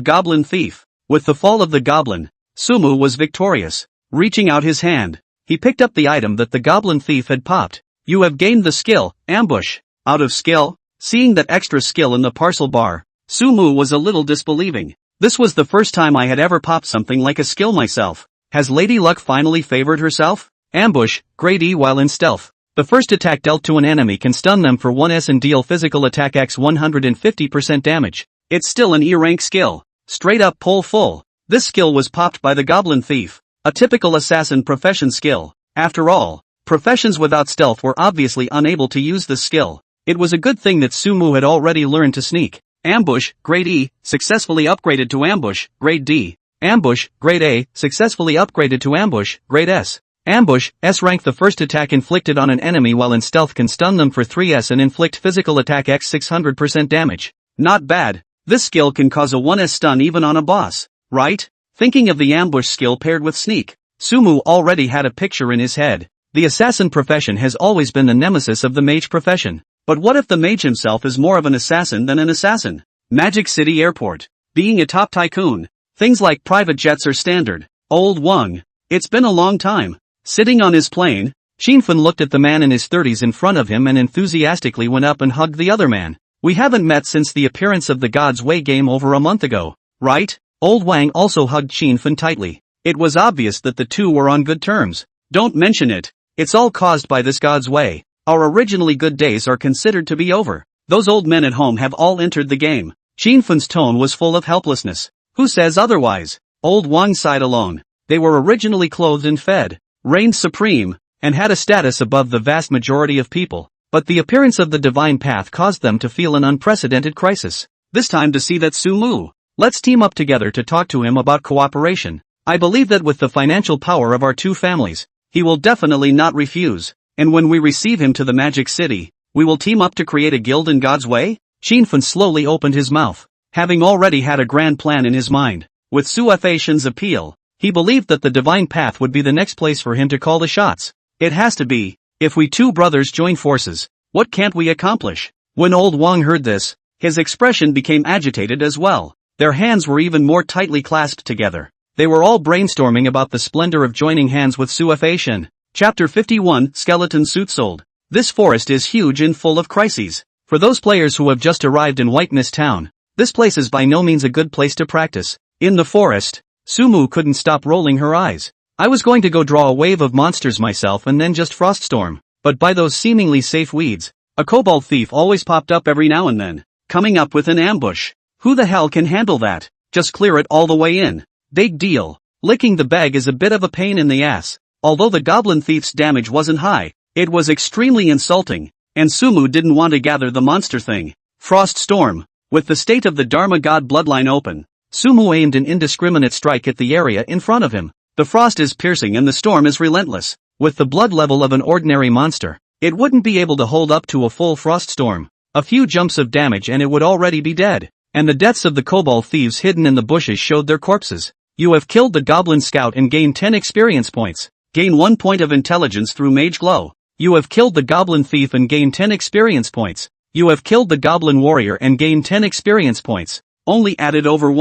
goblin thief. With the fall of the goblin, Sumu was victorious. Reaching out his hand, he picked up the item that the goblin thief had popped. You have gained the skill, ambush. Out of skill? Seeing that extra skill in the parcel bar, Sumu was a little disbelieving. This was the first time I had ever popped something like a skill myself. Has Lady Luck finally favored herself? Ambush, grade E while in stealth. The first attack dealt to an enemy can stun them for 1s and deal physical attack x 150% damage. It's still an E rank skill. Straight up pull full. This skill was popped by the goblin thief. A typical assassin profession skill. After all, Professions without stealth were obviously unable to use this skill. It was a good thing that Sumu had already learned to sneak. Ambush, grade E, successfully upgraded to ambush, grade D. Ambush, grade A, successfully upgraded to ambush, grade S. Ambush, S rank. The first attack inflicted on an enemy while in stealth can stun them for 3s and inflict physical attack x 600% damage. Not bad. This skill can cause a 1s stun even on a boss, right? Thinking of the ambush skill paired with sneak, Sumu already had a picture in his head. The assassin profession has always been the nemesis of the mage profession. But what if the mage himself is more of an assassin than an assassin? Magic City Airport. Being a top tycoon, things like private jets are standard. Old Wang. It's been a long time. Sitting on his plane, Shinfun looked at the man in his 30s in front of him and enthusiastically went up and hugged the other man. We haven't met since the appearance of the God's Way game over a month ago, right? Old Wang also hugged Shinfun tightly. It was obvious that the two were on good terms. Don't mention it. It's all caused by this God's Way. Our originally good days are considered to be over. Those old men at home have all entered the game. Shinfun's tone was full of helplessness. Who says otherwise? Old Wang sighed alone. They were originally clothed and fed, reigned supreme, and had a status above the vast majority of people. But the appearance of the divine path caused them to feel an unprecedented crisis. This time to see that Sumu. Let's team up together to talk to him about cooperation. I believe that with the financial power of our two families, he will definitely not refuse. And when we receive him to the Magic City, we will team up to create a guild in God's Way? Shinfun slowly opened his mouth, having already had a grand plan in his mind. With Su Faishan's appeal, he believed that the divine path would be the next place for him to call the shots. It has to be. If we two brothers join forces, what can't we accomplish? When old Wang heard this, his expression became agitated as well. Their hands were even more tightly clasped together. They were all brainstorming about the splendor of joining hands with Su Faishan. Chapter 51, Skeleton Suit Sold. This forest is huge and full of crises. For those players who have just arrived in White Mist Town, this place is by no means a good place to practice. In the forest, Sumu couldn't stop rolling her eyes. I was going to go draw a wave of monsters myself and then just froststorm. But by those seemingly safe weeds, a kobold thief always popped up every now and then, coming up with an ambush. Who the hell can handle that? Just clear it all the way in. Big deal. Licking the bag is a bit of a pain in the ass. Although the goblin thief's damage wasn't high, it was extremely insulting, and Sumu didn't want to gather the monster thing. Frost Storm. With the state of the Dharma god bloodline open, Sumu aimed an indiscriminate strike at the area in front of him. The frost is piercing and the storm is relentless. With the blood level of an ordinary monster, it wouldn't be able to hold up to a full frost storm. A few jumps of damage and it would already be dead. And the deaths of the kobold thieves hidden in the bushes showed their corpses. You have killed the goblin scout and gained 10 experience points. Gain 1 point of intelligence through Mage Glow. You have killed the goblin thief and gained 10 experience points. You have killed the goblin warrior and gained 10 experience points. Only added over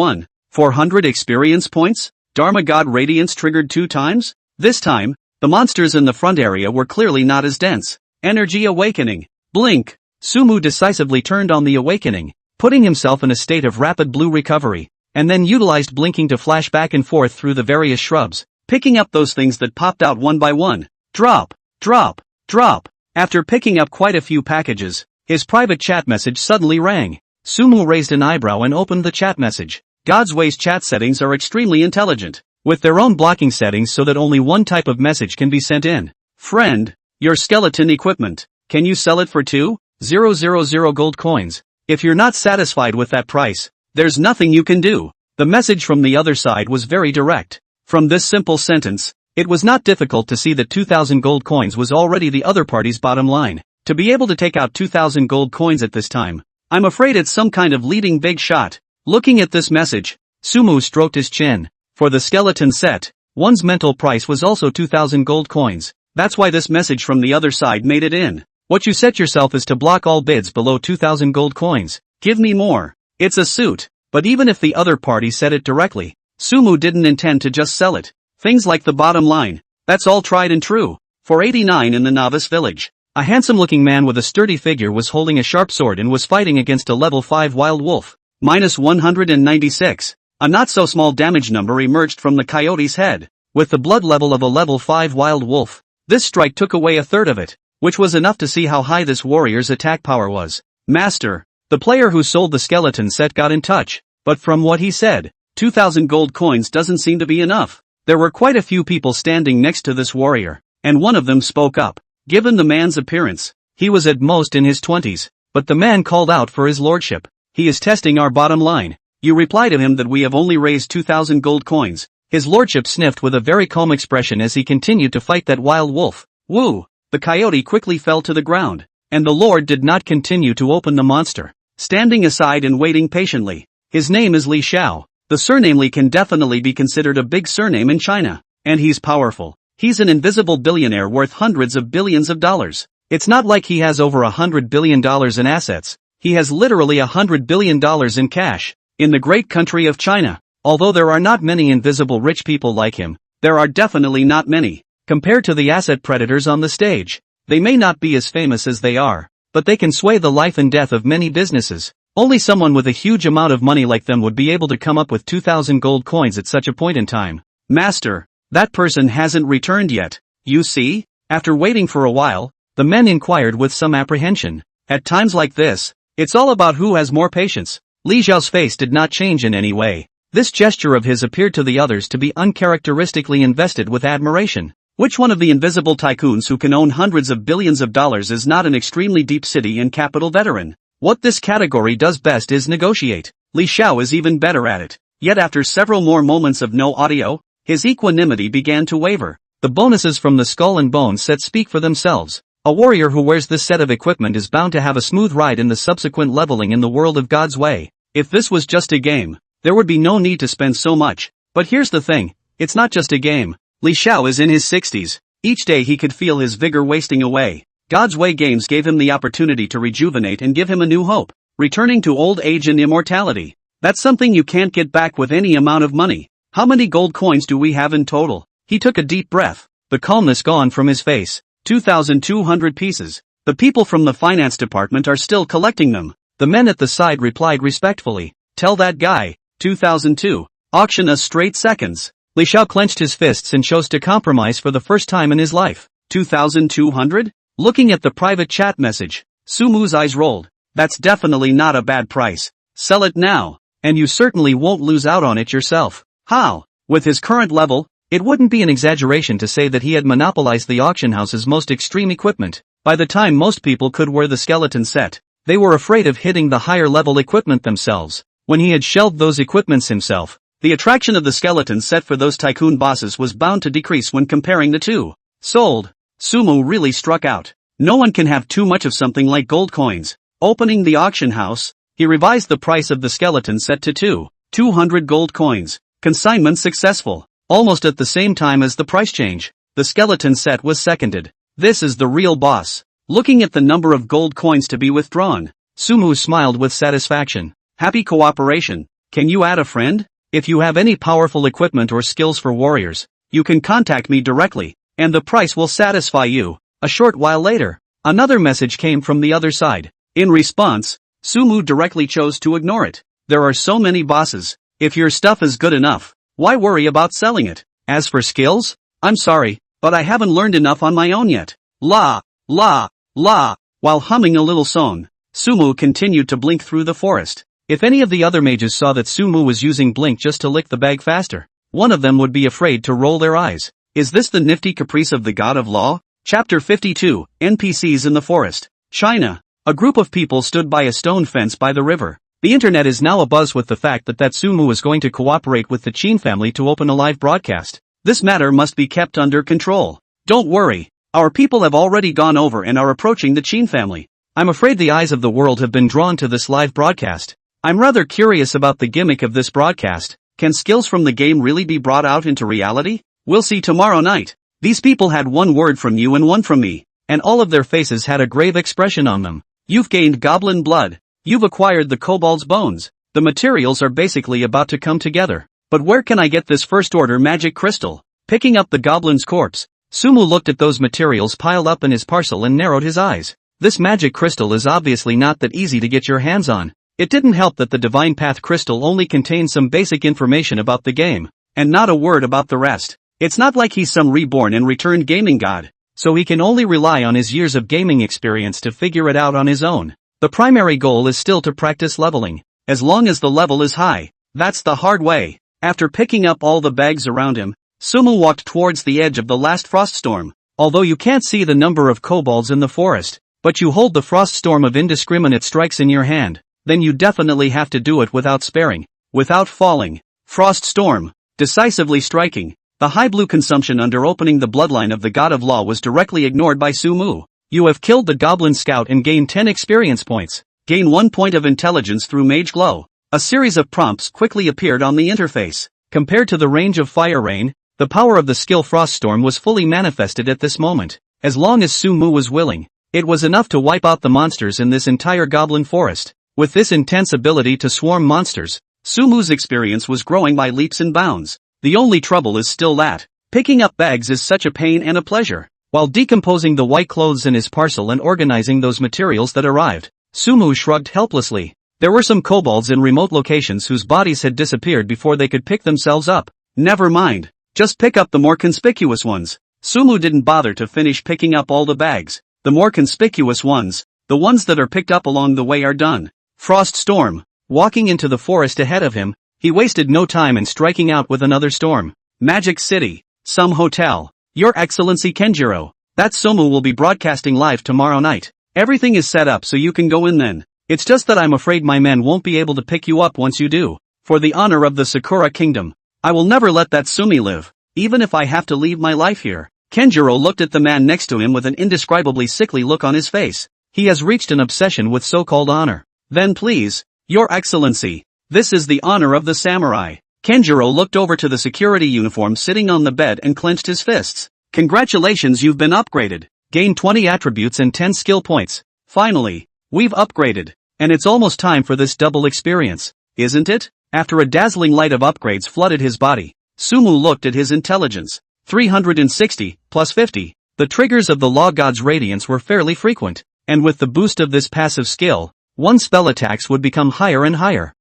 400 experience points? Dharma God Radiance triggered 2 times? This time, the monsters in the front area were clearly not as dense. Energy Awakening. Blink. Sumu decisively turned on the awakening, putting himself in a state of rapid blue recovery, and then utilized blinking to flash back and forth through the various shrubs, picking up those things that popped out one by one. Drop, drop, drop. After picking up quite a few packages, his private chat message suddenly rang. Sumu raised an eyebrow and opened the chat message. God's Way's chat settings are extremely intelligent, with their own blocking settings so that only one type of message can be sent in. Friend, your skeleton equipment. Can you sell it for 2,000 gold coins? If you're not satisfied with that price, there's nothing you can do. The message from the other side was very direct. From this simple sentence, it was not difficult to see that 2,000 gold coins was already the other party's bottom line. To be able to take out 2,000 gold coins at this time, I'm afraid it's some kind of leading big shot. Looking at this message, Sumu stroked his chin. For the skeleton set, one's mental price was also 2,000 gold coins. That's why this message from the other side made it in. What you set yourself is to block all bids below 2,000 gold coins. Give me more. It's a suit. But even if the other party said it directly, Sumu didn't intend to just sell it. Things like the bottom line, that's all tried and true. For 89 in the novice village, a handsome-looking man with a sturdy figure was holding a sharp sword and was fighting against a level 5 wild wolf. Minus 196. A not-so-small damage number emerged from the coyote's head. With the blood level of a level 5 wild wolf, this strike took away a third of it, which was enough to see how high this warrior's attack power was. Master, the player who sold the skeleton set got in touch, but from what he said, 2,000 gold coins doesn't seem to be enough. There were quite a few people standing next to this warrior, and one of them spoke up. Given the man's appearance, he was at most in his 20s, but the man called out for his lordship. He is testing our bottom line. You reply to him that we have only raised 2,000 gold coins. His lordship sniffed with a very calm expression as he continued to fight that wild wolf. Woo! The coyote quickly fell to the ground, and the lord did not continue to open the monster, standing aside and waiting patiently. His name is Li Xiao. The surname Li can definitely be considered a big surname in China, and he's powerful. He's an invisible billionaire worth hundreds of billions of dollars. It's not like he has over $100 billion in assets. He has literally $100 billion in cash. In the great country of China, although there are not many invisible rich people like him, there are definitely not many. Compared to the asset predators on the stage, they may not be as famous as they are, but they can sway the life and death of many businesses. Only someone with a huge amount of money like them would be able to come up with 2,000 gold coins at such a point in time. Master, that person hasn't returned yet. You see? After waiting for a while, the men inquired with some apprehension. At times like this, it's all about who has more patience. Li Xiao's face did not change in any way. This gesture of his appeared to the others to be uncharacteristically invested with admiration. Which one of the invisible tycoons who can own hundreds of billions of dollars is not an extremely deep city and capital veteran? What this category does best is negotiate. Li Xiao is even better at it. Yet after several more moments of no audio, his equanimity began to waver. The bonuses from the skull and bone set speak for themselves. A warrior who wears this set of equipment is bound to have a smooth ride in the subsequent leveling in the world of God's way. If this was just a game, there would be no need to spend so much. But here's the thing, it's not just a game. Li Xiao is in his 60s. Each day he could feel his vigor wasting away. God's Way games gave him the opportunity to rejuvenate and give him a new hope. Returning to old age and immortality. That's something you can't get back with any amount of money. How many gold coins do we have in total? He took a deep breath, the calmness gone from his face. 2,200 pieces. The people from the finance department are still collecting them. The men at the side replied respectfully. Tell that guy, 2002. Auction us straight seconds. Li Xiao clenched his fists and chose to compromise for the first time in his life. 2,200? Looking at the private chat message, Sumu's eyes rolled. That's definitely not a bad price. Sell it now, and you certainly won't lose out on it yourself. How? With his current level, it wouldn't be an exaggeration to say that he had monopolized the auction house's most extreme equipment. By the time most people could wear the skeleton set, they were afraid of hitting the higher level equipment themselves. When he had shelved those equipments himself, the attraction of the skeleton set for those tycoon bosses was bound to decrease when comparing the two. Sold. Sumu really struck out. No one can have too much of something like gold coins. Opening the auction house, he revised the price of the skeleton set to 200 gold coins. Consignment successful. Almost at the same time as the price change, the skeleton set was seconded. This is the real boss. Looking at the number of gold coins to be withdrawn, Sumu smiled with satisfaction. Happy cooperation. Can you add a friend? If you have any powerful equipment or skills for warriors, you can contact me directly, and the price will satisfy you. A short while later, another message came from the other side. In response, Sumu directly chose to ignore it. There are so many bosses. If your stuff is good enough, why worry about selling it? As for skills, I'm sorry, but I haven't learned enough on my own yet. La, la, la. While humming a little song, Sumu continued to blink through the forest. If any of the other mages saw that Sumu was using blink just to lick the bag faster, one of them would be afraid to roll their eyes. Is this the nifty caprice of the god of law? Chapter 52, NPCs in the Forest. China. A group of people stood by a stone fence by the river. The internet is now abuzz with the fact that Sumu is going to cooperate with the Qin family to open a live broadcast. This matter must be kept under control. Don't worry. Our people have already gone over and are approaching the Qin family. I'm afraid the eyes of the world have been drawn to this live broadcast. I'm rather curious about the gimmick of this broadcast. Can skills from the game really be brought out into reality? We'll see tomorrow night. These people had one word from you and one from me, and all of their faces had a grave expression on them. You've gained goblin blood. You've acquired the kobold's bones. The materials are basically about to come together. But where can I get this first order magic crystal? Picking up the goblin's corpse, Sumu looked at those materials piled up in his parcel and narrowed his eyes. This magic crystal is obviously not that easy to get your hands on. It didn't help that the Divine Path crystal only contained some basic information about the game, and not a word about the rest. It's not like he's some reborn and returned gaming god, so he can only rely on his years of gaming experience to figure it out on his own. The primary goal is still to practice leveling. As long as the level is high, that's the hard way. After picking up all the bags around him, Sumu walked towards the edge of the last frost storm. Although you can't see the number of kobolds in the forest, but you hold the frost storm of indiscriminate strikes in your hand, then you definitely have to do it without sparing, without falling. Frost storm. Decisively striking. The high blue consumption under opening the bloodline of the god of law was directly ignored by Sumu. You have killed the goblin scout and gained 10 experience points. Gain 1 point of intelligence through mage glow. A series of prompts quickly appeared on the interface. Compared to the range of fire rain, the power of the skill frost storm was fully manifested at this moment. As long as Sumu was willing, it was enough to wipe out the monsters in this entire goblin forest. With this intense ability to swarm monsters, Sumu's experience was growing by leaps and bounds. The only trouble is still that picking up bags is such a pain and a pleasure. While decomposing the white clothes in his parcel and organizing those materials that arrived, Sumu shrugged helplessly. There were some kobolds in remote locations whose bodies had disappeared before they could pick themselves up. Never mind, just pick up the more conspicuous ones. Sumu didn't bother to finish picking up all the bags. The more conspicuous ones, the ones that are picked up along the way, are done. Frost storm. Walking into the forest ahead of him, he wasted no time in striking out with another storm. Magic City. Some hotel. Your Excellency Kenjiro. That Sumu will be broadcasting live tomorrow night. Everything is set up so you can go in then. It's just that I'm afraid my men won't be able to pick you up once you do. For the honor of the Sakura Kingdom, I will never let that Sumi live, even if I have to leave my life here. Kenjiro looked at the man next to him with an indescribably sickly look on his face. He has reached an obsession with so-called honor. Then please, Your Excellency, this is the honor of the samurai. Kenjiro looked over to the security uniform sitting on the bed and clenched his fists. Congratulations, you've been upgraded. Gain 20 attributes and 10 skill points. Finally, we've upgraded. And it's almost time for this double experience, isn't it? After a dazzling light of upgrades flooded his body, Sumu looked at his intelligence. 360, plus 50. The triggers of the Law God's Radiance were fairly frequent, and with the boost of this passive skill, one spell attacks would become higher and higher.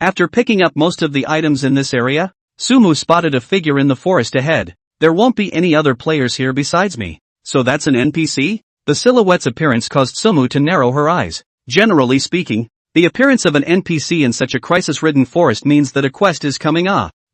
After picking up most of the items in this area, Sumu spotted a figure in the forest ahead. There won't be any other players here besides me. So that's an NPC? The silhouette's appearance caused Sumu to narrow her eyes. Generally speaking, the appearance of an NPC in such a crisis-ridden forest means that a quest is coming.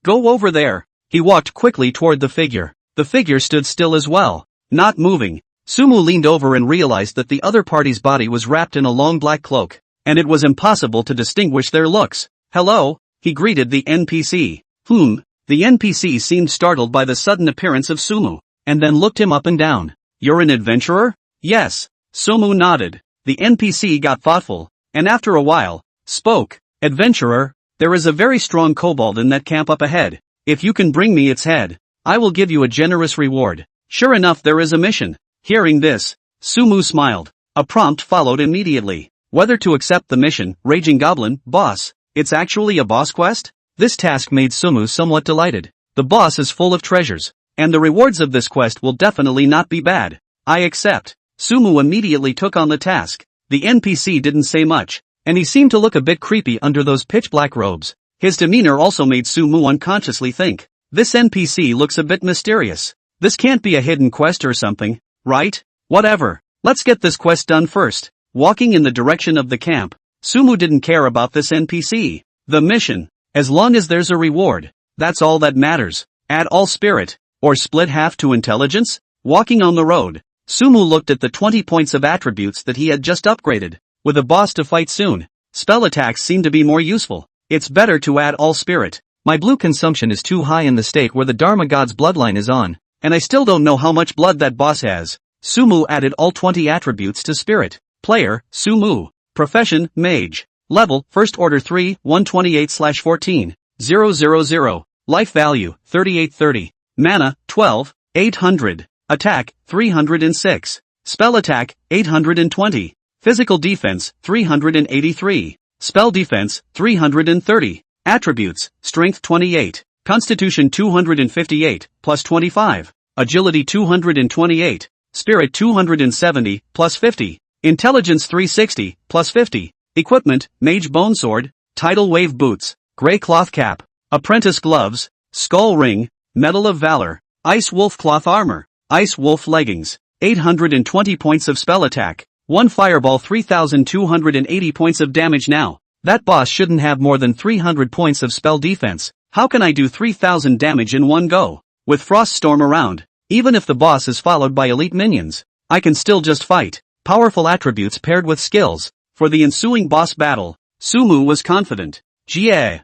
Go over there. He walked quickly toward the figure. The figure stood still as well, not moving. Sumu leaned over and realized that the other party's body was wrapped in a long black cloak, and it was impossible to distinguish their looks. Hello, he greeted the NPC. The NPC seemed startled by the sudden appearance of Sumu, and then looked him up and down. You're an adventurer? Yes. Sumu nodded. The NPC got thoughtful, and after a while, spoke. Adventurer, there is a very strong kobold in that camp up ahead. If you can bring me its head, I will give you a generous reward. Sure enough, there is a mission. Hearing this, Sumu smiled. A prompt followed immediately. Whether to accept the mission. Raging Goblin, boss. It's actually a boss quest? This task made Sumu somewhat delighted. The boss is full of treasures, and the rewards of this quest will definitely not be bad. I accept. Sumu immediately took on the task. The NPC didn't say much, and he seemed to look a bit creepy under those pitch-black robes. His demeanor also made Sumu unconsciously think, this NPC looks a bit mysterious. This can't be a hidden quest or something, right? Whatever. Let's get this quest done first. Walking in the direction of the camp, Sumu didn't care about this NPC. The mission. As long as there's a reward, that's all that matters. Add all spirit, or split half to intelligence? Walking on the road, Sumu looked at the 20 points of attributes that he had just upgraded. With a boss to fight soon, spell attacks seem to be more useful. It's better to add all spirit. My blue consumption is too high in the state where the Dharma God's bloodline is on, and I still don't know how much blood that boss has. Sumu added all 20 attributes to spirit. Player, Sumu. Profession, Mage. Level, First Order 3, 128/14, 000. Life value, 3830. Mana, 12, 800. Attack, 306. Spell attack, 820. Physical defense, 383. Spell defense, 330. Attributes, Strength 28. Constitution 258, plus 25. Agility 228. Spirit 270, plus 50. Intelligence 360, plus 50. Equipment, Mage Bone Sword, Tidal Wave Boots, Grey Cloth Cap, Apprentice Gloves, Skull Ring, Medal of Valor, Ice Wolf Cloth Armor, Ice Wolf Leggings, 820 points of spell attack, 1 Fireball 3280 points of damage. Now, that boss shouldn't have more than 300 points of spell defense. How can I do 3000 damage in one go? With Frost Storm around, Even if the boss is followed by elite minions, I can still just fight. Powerful attributes paired with skills. For the ensuing boss battle, Sumu was confident. Jie,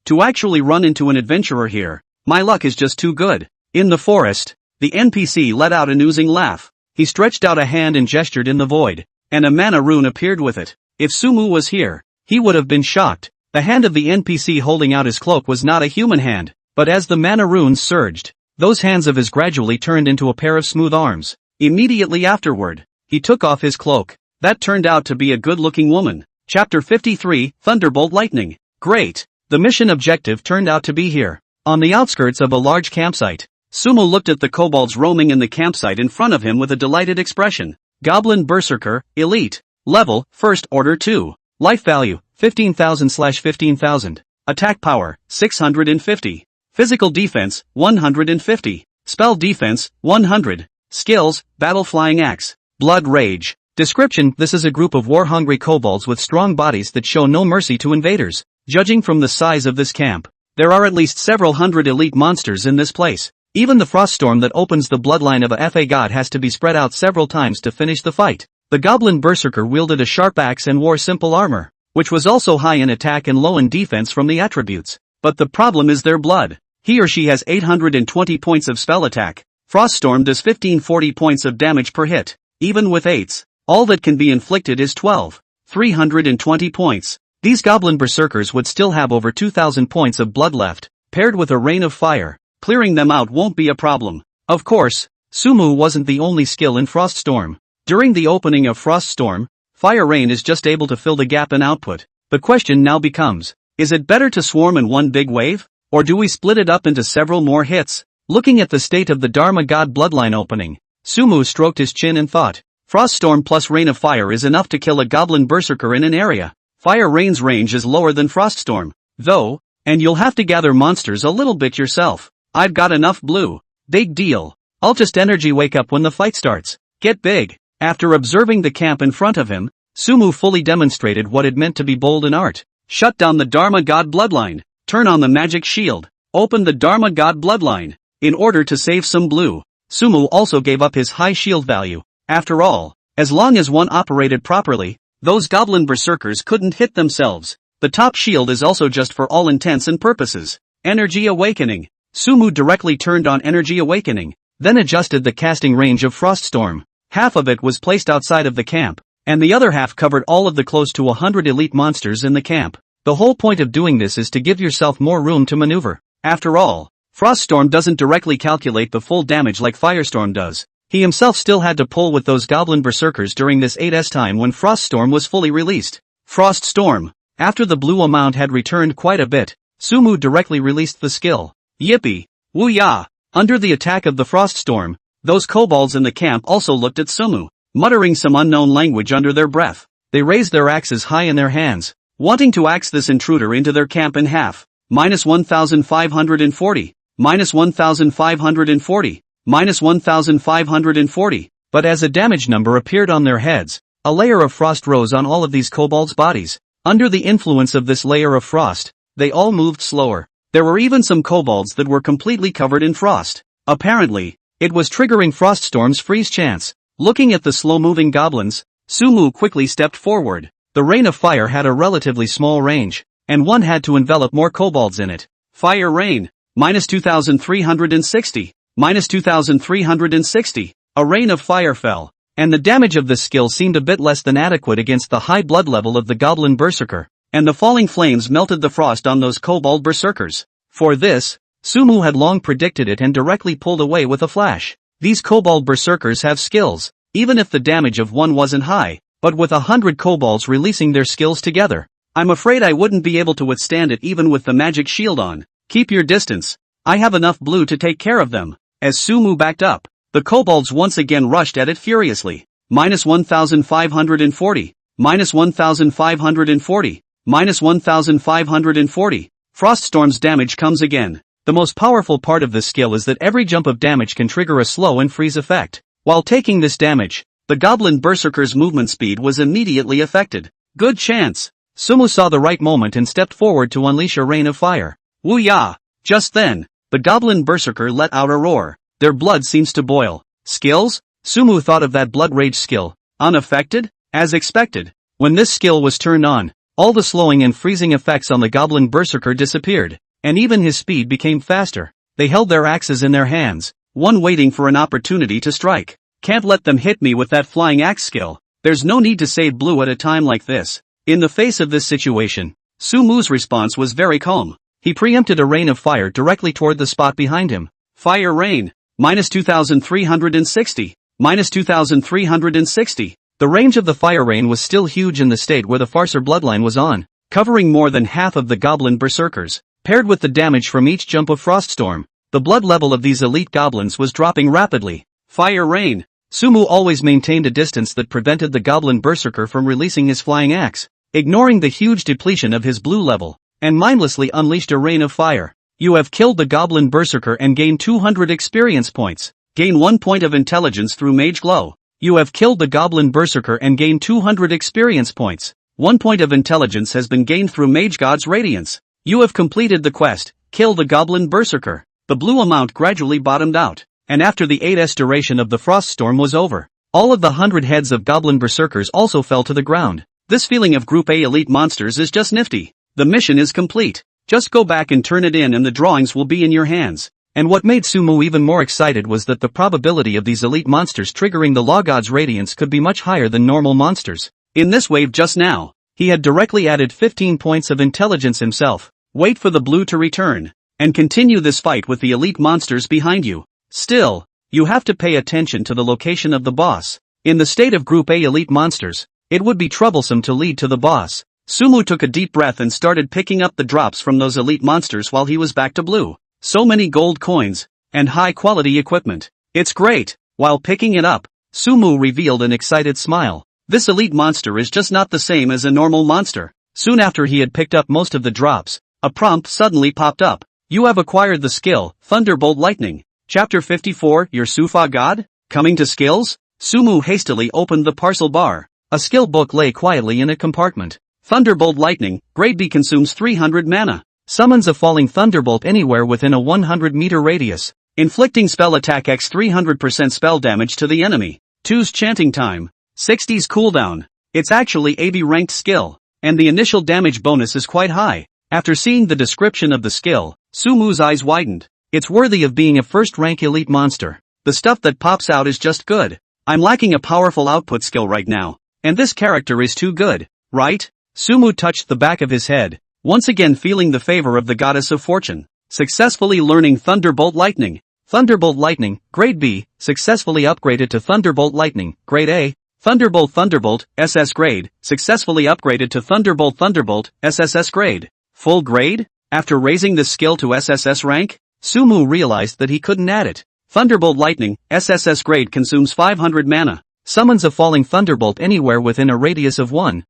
to actually run into an adventurer here, my luck is just too good. In the forest, the NPC let out an oozing laugh. He stretched out a hand and gestured in the void, and a mana rune appeared with it. If Sumu was here, he would have been shocked. The hand of the NPC holding out his cloak was not a human hand, but as the mana runes surged, those hands of his gradually turned into a pair of smooth arms. Immediately afterward, he took off his cloak. That turned out to be a good-looking woman. Chapter 53, Thunderbolt Lightning. Great. The mission objective turned out to be here. On the outskirts of a large campsite, Sumu looked at the kobolds roaming in the campsite in front of him with a delighted expression. Goblin Berserker, Elite. Level, First Order 2. Life value, 15,000/15,000. Attack power, 650. Physical defense, 150. Spell defense, 100. Skills, Battle Flying Axe. Blood Rage. Description: this is a group of war-hungry kobolds with strong bodies that show no mercy to invaders. Judging from the size of this camp, there are at least several hundred elite monsters in this place. Even the froststorm that opens the bloodline of a FA god has to be spread out several times to finish the fight. The Goblin Berserker wielded a sharp axe and wore simple armor, which was also high in attack and low in defense from the attributes. But the problem is their blood. He or she has 820 points of spell attack. Froststorm does 1540 points of damage per hit. Even with 8s, all that can be inflicted is 320 points. These Goblin Berserkers would still have over 2,000 points of blood left, paired with a rain of fire. Clearing them out won't be a problem. Of course, Sumu wasn't the only skill in Froststorm. During the opening of Froststorm, Fire Rain is just able to fill the gap in output. The question now becomes, is it better to swarm in one big wave, or do we split it up into several more hits? Looking at the state of the Dharma God bloodline opening, Sumu stroked his chin and thought, Froststorm plus Rain of Fire is enough to kill a Goblin Berserker in an area. Fire Rain's range is lower than Froststorm, though, and you'll have to gather monsters a little bit yourself. I've got enough blue. Big deal. I'll just energy wake up when the fight starts. Get big. After observing the camp in front of him, Sumu fully demonstrated what it meant to be bold in art. Shut down the Dharma God bloodline. Turn on the magic shield. Open the Dharma God bloodline. In order to save some blue, Sumu also gave up his high shield value. After all, as long as one operated properly, those Goblin Berserkers couldn't hit themselves. The top shield is also just for all intents and purposes. Energy Awakening. Sumu directly turned on Energy Awakening, then adjusted the casting range of Froststorm. Half of it was placed outside of the camp, and the other half covered all of the close to 100 elite monsters in the camp. The whole point of doing this is to give yourself more room to maneuver. After all, Froststorm doesn't directly calculate the full damage like Firestorm does. He himself still had to pull with those Goblin Berserkers during this 8S time when Froststorm was fully released. Froststorm. After the blue amount had returned quite a bit, Sumu directly released the skill. Yippee! Woo-yah! Under the attack of the Froststorm, those kobolds in the camp also looked at Sumu, muttering some unknown language under their breath. They raised their axes high in their hands, wanting to axe this intruder into their camp in half. -1,540. -1,540. -1,540. But as a damage number appeared on their heads, a layer of frost rose on all of these kobolds' bodies. Under the influence of this layer of frost, they all moved slower. There were even some kobolds that were completely covered in frost. Apparently, it was triggering Froststorm's freeze chance. Looking at the slow-moving goblins, Sumu quickly stepped forward. The Rain of Fire had a relatively small range, and one had to envelop more kobolds in it. Fire Rain. -2,360. -2,360. A rain of fire fell, and the damage of this skill seemed a bit less than adequate against the high blood level of the Goblin Berserker, and the falling flames melted the frost on those kobold berserkers. For this, Sumu had long predicted it and directly pulled away with a flash. These kobold berserkers have skills, even if the damage of one wasn't high, but with 100 kobolds releasing their skills together, I'm afraid I wouldn't be able to withstand it even with the magic shield on. Keep your distance. I have enough blue to take care of them. As Sumu backed up, the kobolds once again rushed at it furiously. -1,540. -1,540. -1,540. Froststorm's damage comes again. The most powerful part of this skill is that every jump of damage can trigger a slow and freeze effect. While taking this damage, the Goblin Berserker's movement speed was immediately affected. Good chance. Sumu saw the right moment and stepped forward to unleash a rain of fire. Woo-yah! Just then, The goblin berserker let out a roar. Their blood seems to boil. Skills? Sumu thought of that blood rage skill. Unaffected? As expected. When this skill was turned on, all the slowing and freezing effects on the goblin berserker disappeared, and even his speed became faster. They held their axes in their hands, one waiting for an opportunity to strike. Can't let them hit me with that flying axe skill. There's no need to save blue at a time like this. In the face of this situation, Sumu's response was very calm. He preempted a rain of fire directly toward the spot behind him. Fire rain. -2360. -2360. The range of the fire rain was still huge in the state where the Farser bloodline was on, covering more than half of the goblin berserkers. Paired with the damage from each jump of Froststorm, the blood level of these elite goblins was dropping rapidly. Fire rain. Sumu always maintained a distance that prevented the goblin berserker from releasing his flying axe, ignoring the huge depletion of his blue level, and mindlessly unleashed a rain of fire. You have killed the goblin berserker and gained 200 experience points. Gain 1 point of intelligence through Mage Glow. You have killed the goblin berserker and gained 200 experience points. 1 point of intelligence has been gained through Mage God's Radiance. You have completed the quest, Kill the Goblin Berserker. The blue amount gradually bottomed out, and after the 8's duration of the Froststorm was over, all of the 100 heads of Goblin Berserkers also fell to the ground. This feeling of Group A elite monsters is just nifty. The mission is complete. Just go back and turn it in and the drawings will be in your hands. And what made Sumu even more excited was that the probability of these elite monsters triggering the Law God's Radiance could be much higher than normal monsters. In this wave just now, he had directly added 15 points of intelligence himself. Wait for the blue to return, and continue this fight with the elite monsters behind you. Still, you have to pay attention to the location of the boss. In the state of Group A elite monsters, it would be troublesome to lead to the boss. Sumu took a deep breath and started picking up the drops from those elite monsters while he was back to blue. So many gold coins, and high-quality equipment. It's great. While picking it up, Sumu revealed an excited smile. This elite monster is just not the same as a normal monster. Soon after he had picked up most of the drops, a prompt suddenly popped up. You have acquired the skill, Thunderbolt Lightning. Chapter 54, Your Sufa God? Coming to skills? Sumu hastily opened the parcel bar. A skill book lay quietly in a compartment. Thunderbolt Lightning, Grade B, consumes 300 mana. Summons a falling thunderbolt anywhere within a 100-meter radius, inflicting spell attack x 300% spell damage to the enemy. 2's chanting time. 60's cooldown. It's actually AB ranked skill, and the initial damage bonus is quite high. After seeing the description of the skill, Sumu's eyes widened. It's worthy of being a first-rank elite monster. The stuff that pops out is just good. I'm lacking a powerful output skill right now, and this character is too good, right? Sumu touched the back of his head, once again feeling the favor of the goddess of fortune. Successfully learning Thunderbolt Lightning. Thunderbolt Lightning, Grade B, successfully upgraded to Thunderbolt Lightning, Grade A. Thunderbolt SS grade, successfully upgraded to Thunderbolt SSS grade. Full grade? After raising this skill to SSS rank, Sumu realized that he couldn't add it. Thunderbolt Lightning, SSS grade, consumes 500 mana. Summons a falling thunderbolt anywhere within a radius of 1,000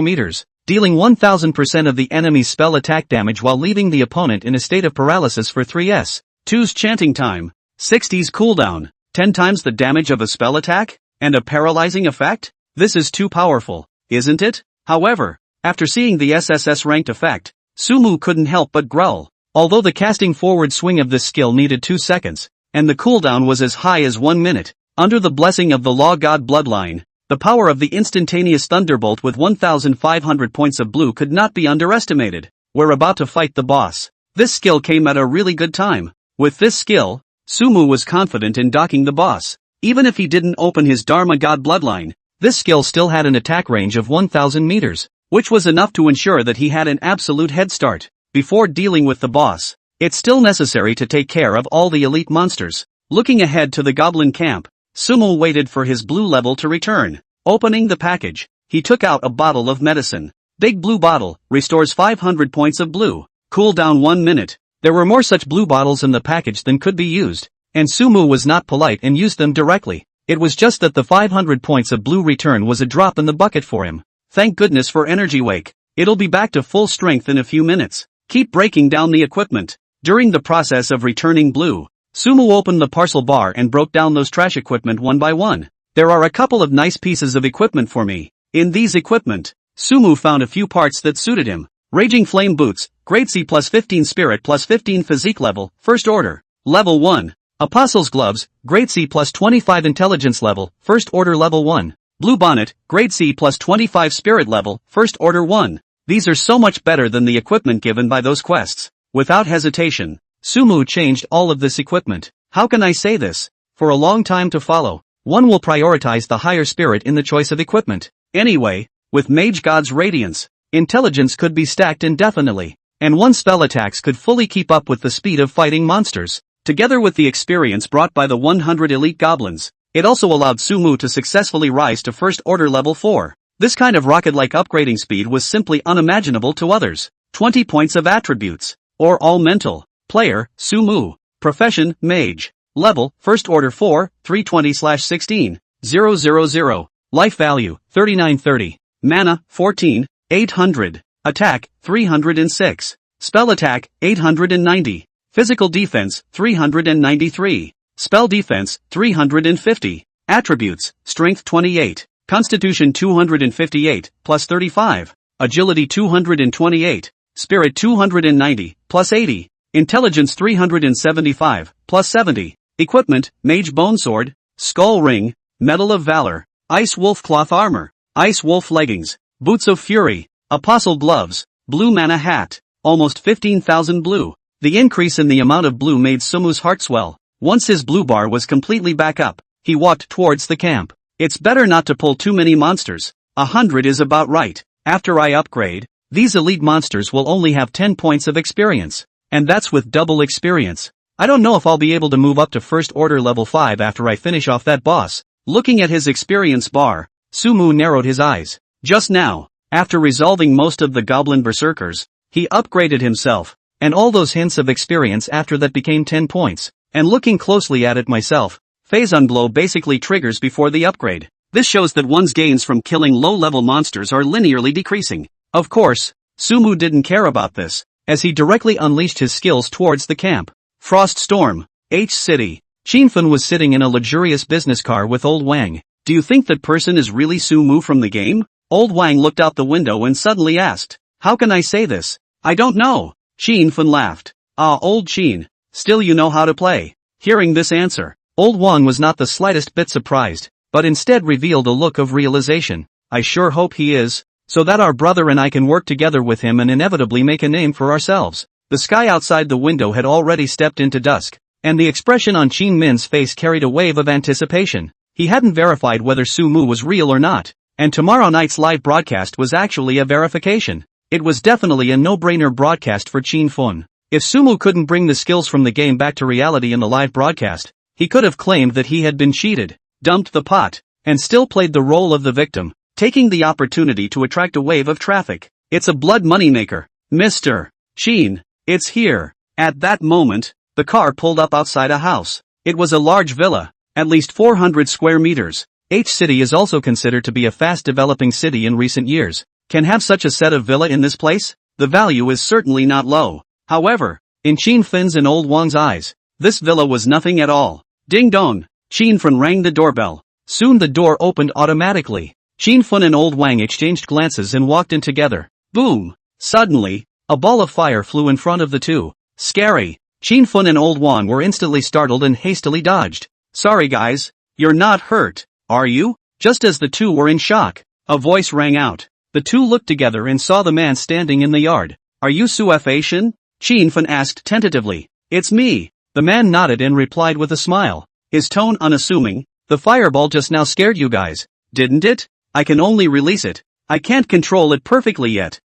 meters, dealing 1000% of the enemy's spell attack damage while leaving the opponent in a state of paralysis for 3s. 2's chanting time. 60's cooldown. 10 times the damage of a spell attack? And a paralyzing effect? This is too powerful, isn't it? However, after seeing the SSS ranked effect, Sumu couldn't help but growl. Although the casting forward swing of this skill needed 2 seconds, and the cooldown was as high as 1 minute, under the blessing of the Law God bloodline, the power of the instantaneous thunderbolt with 1,500 points of blue could not be underestimated. We're about to fight the boss. This skill came at a really good time. With this skill, Sumu was confident in docking the boss. Even if he didn't open his Dharma God bloodline, this skill still had an attack range of 1,000 meters, which was enough to ensure that he had an absolute head start. Before dealing with the boss, it's still necessary to take care of all the elite monsters. Looking ahead to the goblin camp, Sumu waited for his blue level to return. Opening the package, he took out a bottle of medicine. Big blue bottle, restores 500 points of blue. Cooldown 1 minute. There were more such blue bottles in the package than could be used, and Sumu was not polite and used them directly. It was just that the 500 points of blue return was a drop in the bucket for him. Thank goodness for Energy Wake. It'll be back to full strength in a few minutes. Keep breaking down the equipment. During the process of returning blue, Sumu opened the parcel bar and broke down those trash equipment one by one. There are a couple of nice pieces of equipment for me. In these equipment, Sumu found a few parts that suited him. Raging Flame Boots, Grade C plus 15 Spirit plus 15 Physique level, First Order. Level 1. Apostles Gloves, Grade C plus 25 Intelligence level, First Order Level 1. Blue Bonnet, Grade C plus 25 Spirit level, First Order 1. These are so much better than the equipment given by those quests. Without hesitation, Sumu changed all of this equipment. How can I say this? For a long time to follow, one will prioritize the higher spirit in the choice of equipment. Anyway, with Mage God's Radiance, intelligence could be stacked indefinitely, and one spell attacks could fully keep up with the speed of fighting monsters. Together with the experience brought by the 100 elite goblins, it also allowed Sumu to successfully rise to First Order Level 4. This kind of rocket-like upgrading speed was simply unimaginable to others. 20 points of attributes. Or all mental. Player, Sumu. Profession, Mage. Level, First Order 4, 320/16, 000. Life value, 3930. Mana, 14, 800. Attack, 306. Spell attack, 890. Physical defense, 393. Spell defense, 350. Attributes, Strength 28. Constitution 258, plus 35. Agility 228. Spirit 290, plus 80. Intelligence 375, plus 70. Equipment, Mage Bone Sword, Skull Ring, Medal of Valor, Ice Wolf Cloth Armor, Ice Wolf Leggings, Boots of Fury, Apostle Gloves, Blue Mana Hat, almost 15,000 blue. The increase in the amount of blue made Sumu's heart swell. Once his blue bar was completely back up, he walked towards the camp. It's better not to pull too many monsters. 100 is about right. After I upgrade, these elite monsters will only have 10 points of experience. And that's with double experience. I don't know if I'll be able to move up to First Order Level 5 after I finish off that boss. Looking at his experience bar, Sumu narrowed his eyes. Just now, after resolving most of the goblin berserkers, he upgraded himself, and all those hints of experience after that became 10 points. And looking closely at it myself, Phase Unglow basically triggers before the upgrade. This shows that one's gains from killing low-level monsters are linearly decreasing. Of course, Sumu didn't care about this, as he directly unleashed his skills towards the camp. Frost Storm, H City. Qinfen was sitting in a luxurious business car with Old Wang. Do you think that person is really Sumu from the game? Old Wang looked out the window and suddenly asked, how can I say this? I don't know. Qinfen laughed. Ah, Old Qin, still you know how to play. Hearing this answer, Old Wang was not the slightest bit surprised, but instead revealed a look of realization. I sure hope he is, so that our brother and I can work together with him and inevitably make a name for ourselves. The sky outside the window had already stepped into dusk, and the expression on Qin Min's face carried a wave of anticipation. He hadn't verified whether Sumu was real or not, and tomorrow night's live broadcast was actually a verification. It was definitely a no-brainer broadcast for Qinfen. If Sumu couldn't bring the skills from the game back to reality in the live broadcast, he could have claimed that he had been cheated, dumped the pot, and still played the role of the victim, taking the opportunity to attract a wave of traffic. It's a blood moneymaker. Mr. Qin, it's here. At that moment, the car pulled up outside a house. It was a large villa, at least 400 square meters. H City is also considered to be a fast-developing city in recent years. Can have such a set of villa in this place? The value is certainly not low. However, in Qinfen's and Old Wang's eyes, this villa was nothing at all. Ding dong! Qinfen rang the doorbell. Soon the door opened automatically. Qinfen and Old Wang exchanged glances and walked in together. Boom! Suddenly, a ball of fire flew in front of the two. Scary! Qinfen and Old Wang were instantly startled and hastily dodged. Sorry guys, you're not hurt, are you? Just as the two were in shock, a voice rang out. The two looked together and saw the man standing in the yard. Are you Suefation? Qinfen asked tentatively. It's me. The man nodded and replied with a smile, his tone unassuming. The fireball just now scared you guys, didn't it? I can only release it. I can't control it perfectly yet.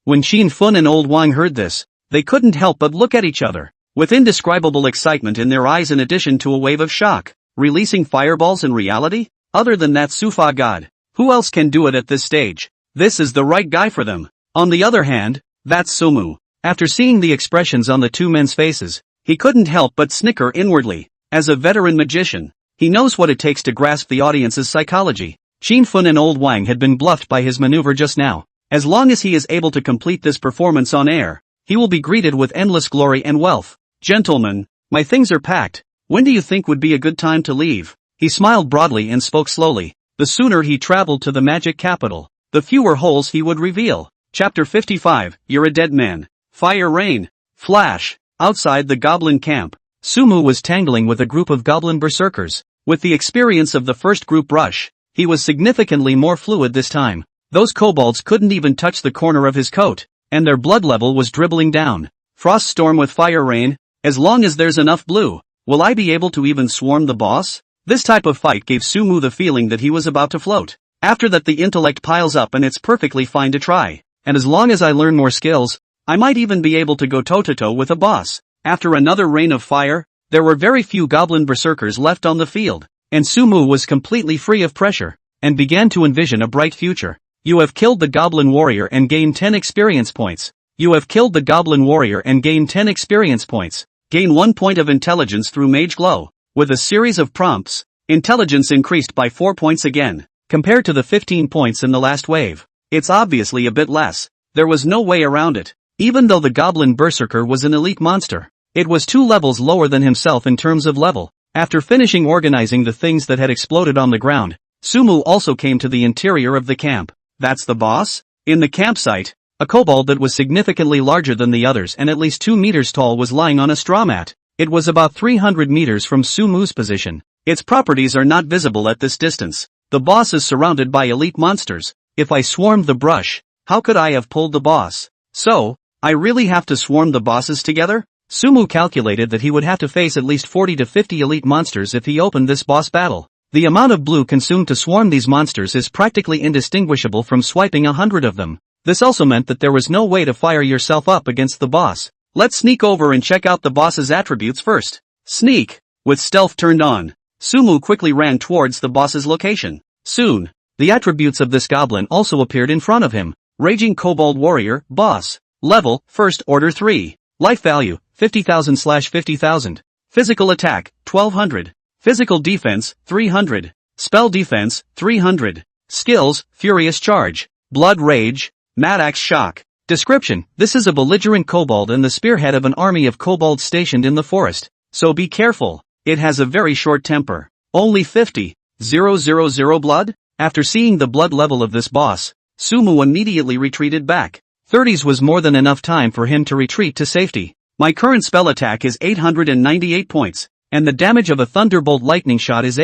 When Qinfen and Old Wang heard this, they couldn't help but look at each other, with indescribable excitement in their eyes in addition to a wave of shock. Releasing fireballs in reality? Other than that Sufa god, who else can do it at this stage? This is the right guy for them. On the other hand, that's Sumu. After seeing the expressions on the two men's faces, he couldn't help but snicker inwardly. As a veteran magician, he knows what it takes to grasp the audience's psychology. Qinfen and Old Wang had been bluffed by his maneuver just now. As long as he is able to complete this performance on air, he will be greeted with endless glory and wealth. Gentlemen, my things are packed. When do you think would be a good time to leave? He smiled broadly and spoke slowly. The sooner he traveled to the magic capital, the fewer holes he would reveal. Chapter 55, You're a Dead Man. Fire Rain. Flash. Outside the goblin camp, Sumu was tangling with a group of goblin berserkers. With the experience of the first group rush, he was significantly more fluid this time. Those kobolds couldn't even touch the corner of his coat, and their blood level was dribbling down. Frost storm with fire rain. As long as there's enough blue, will I be able to even swarm the boss? This type of fight gave Sumu the feeling that he was about to float. After that, the intellect piles up and it's perfectly fine to try. And as long as I learn more skills, I might even be able to go toe-to-toe with a boss. After another rain of fire, there were very few goblin berserkers left on the field, and Sumu was completely free of pressure, and began to envision a bright future. You have killed the goblin warrior and gained 10 experience points. You have killed the goblin warrior and gained 10 experience points. Gain 1 point of intelligence through Mage Glow. With a series of prompts, intelligence increased by 4 points again, compared to the 15 points in the last wave. It's obviously a bit less. There was no way around it. Even though the goblin berserker was an elite monster, it was 2 levels lower than himself in terms of level. After finishing organizing the things that had exploded on the ground, Sumu also came to the interior of the camp. That's the boss? In the campsite, a kobold that was significantly larger than the others and at least 2 meters tall was lying on a straw mat. It was about 300 meters from Sumu's position. Its properties are not visible at this distance. The boss is surrounded by elite monsters. If I swarmed the brush, how could I have pulled the boss? So, I really have to swarm the bosses together? Sumu calculated that he would have to face at least 40 to 50 elite monsters if he opened this boss battle. The amount of blue consumed to swarm these monsters is practically indistinguishable from swiping 100 of them. This also meant that there was no way to fire yourself up against the boss. Let's sneak over and check out the boss's attributes first. Sneak. With stealth turned on, Sumu quickly ran towards the boss's location. Soon, the attributes of this goblin also appeared in front of him. Raging Kobold Warrior, Boss. Level, First Order 3. Life value, 50,000/50,000. Physical attack, 1200. Physical defense, 300. Spell defense, 300. Skills, Furious Charge. Blood Rage. Mad Axe Shock. Description: This is a belligerent kobold and the spearhead of an army of kobolds stationed in the forest. So be careful. It has a very short temper. Only 50,000 blood? After seeing the blood level of this boss, Sumu immediately retreated back. 30s was more than enough time for him to retreat to safety. My current spell attack is 898 points, and the damage of a thunderbolt lightning shot is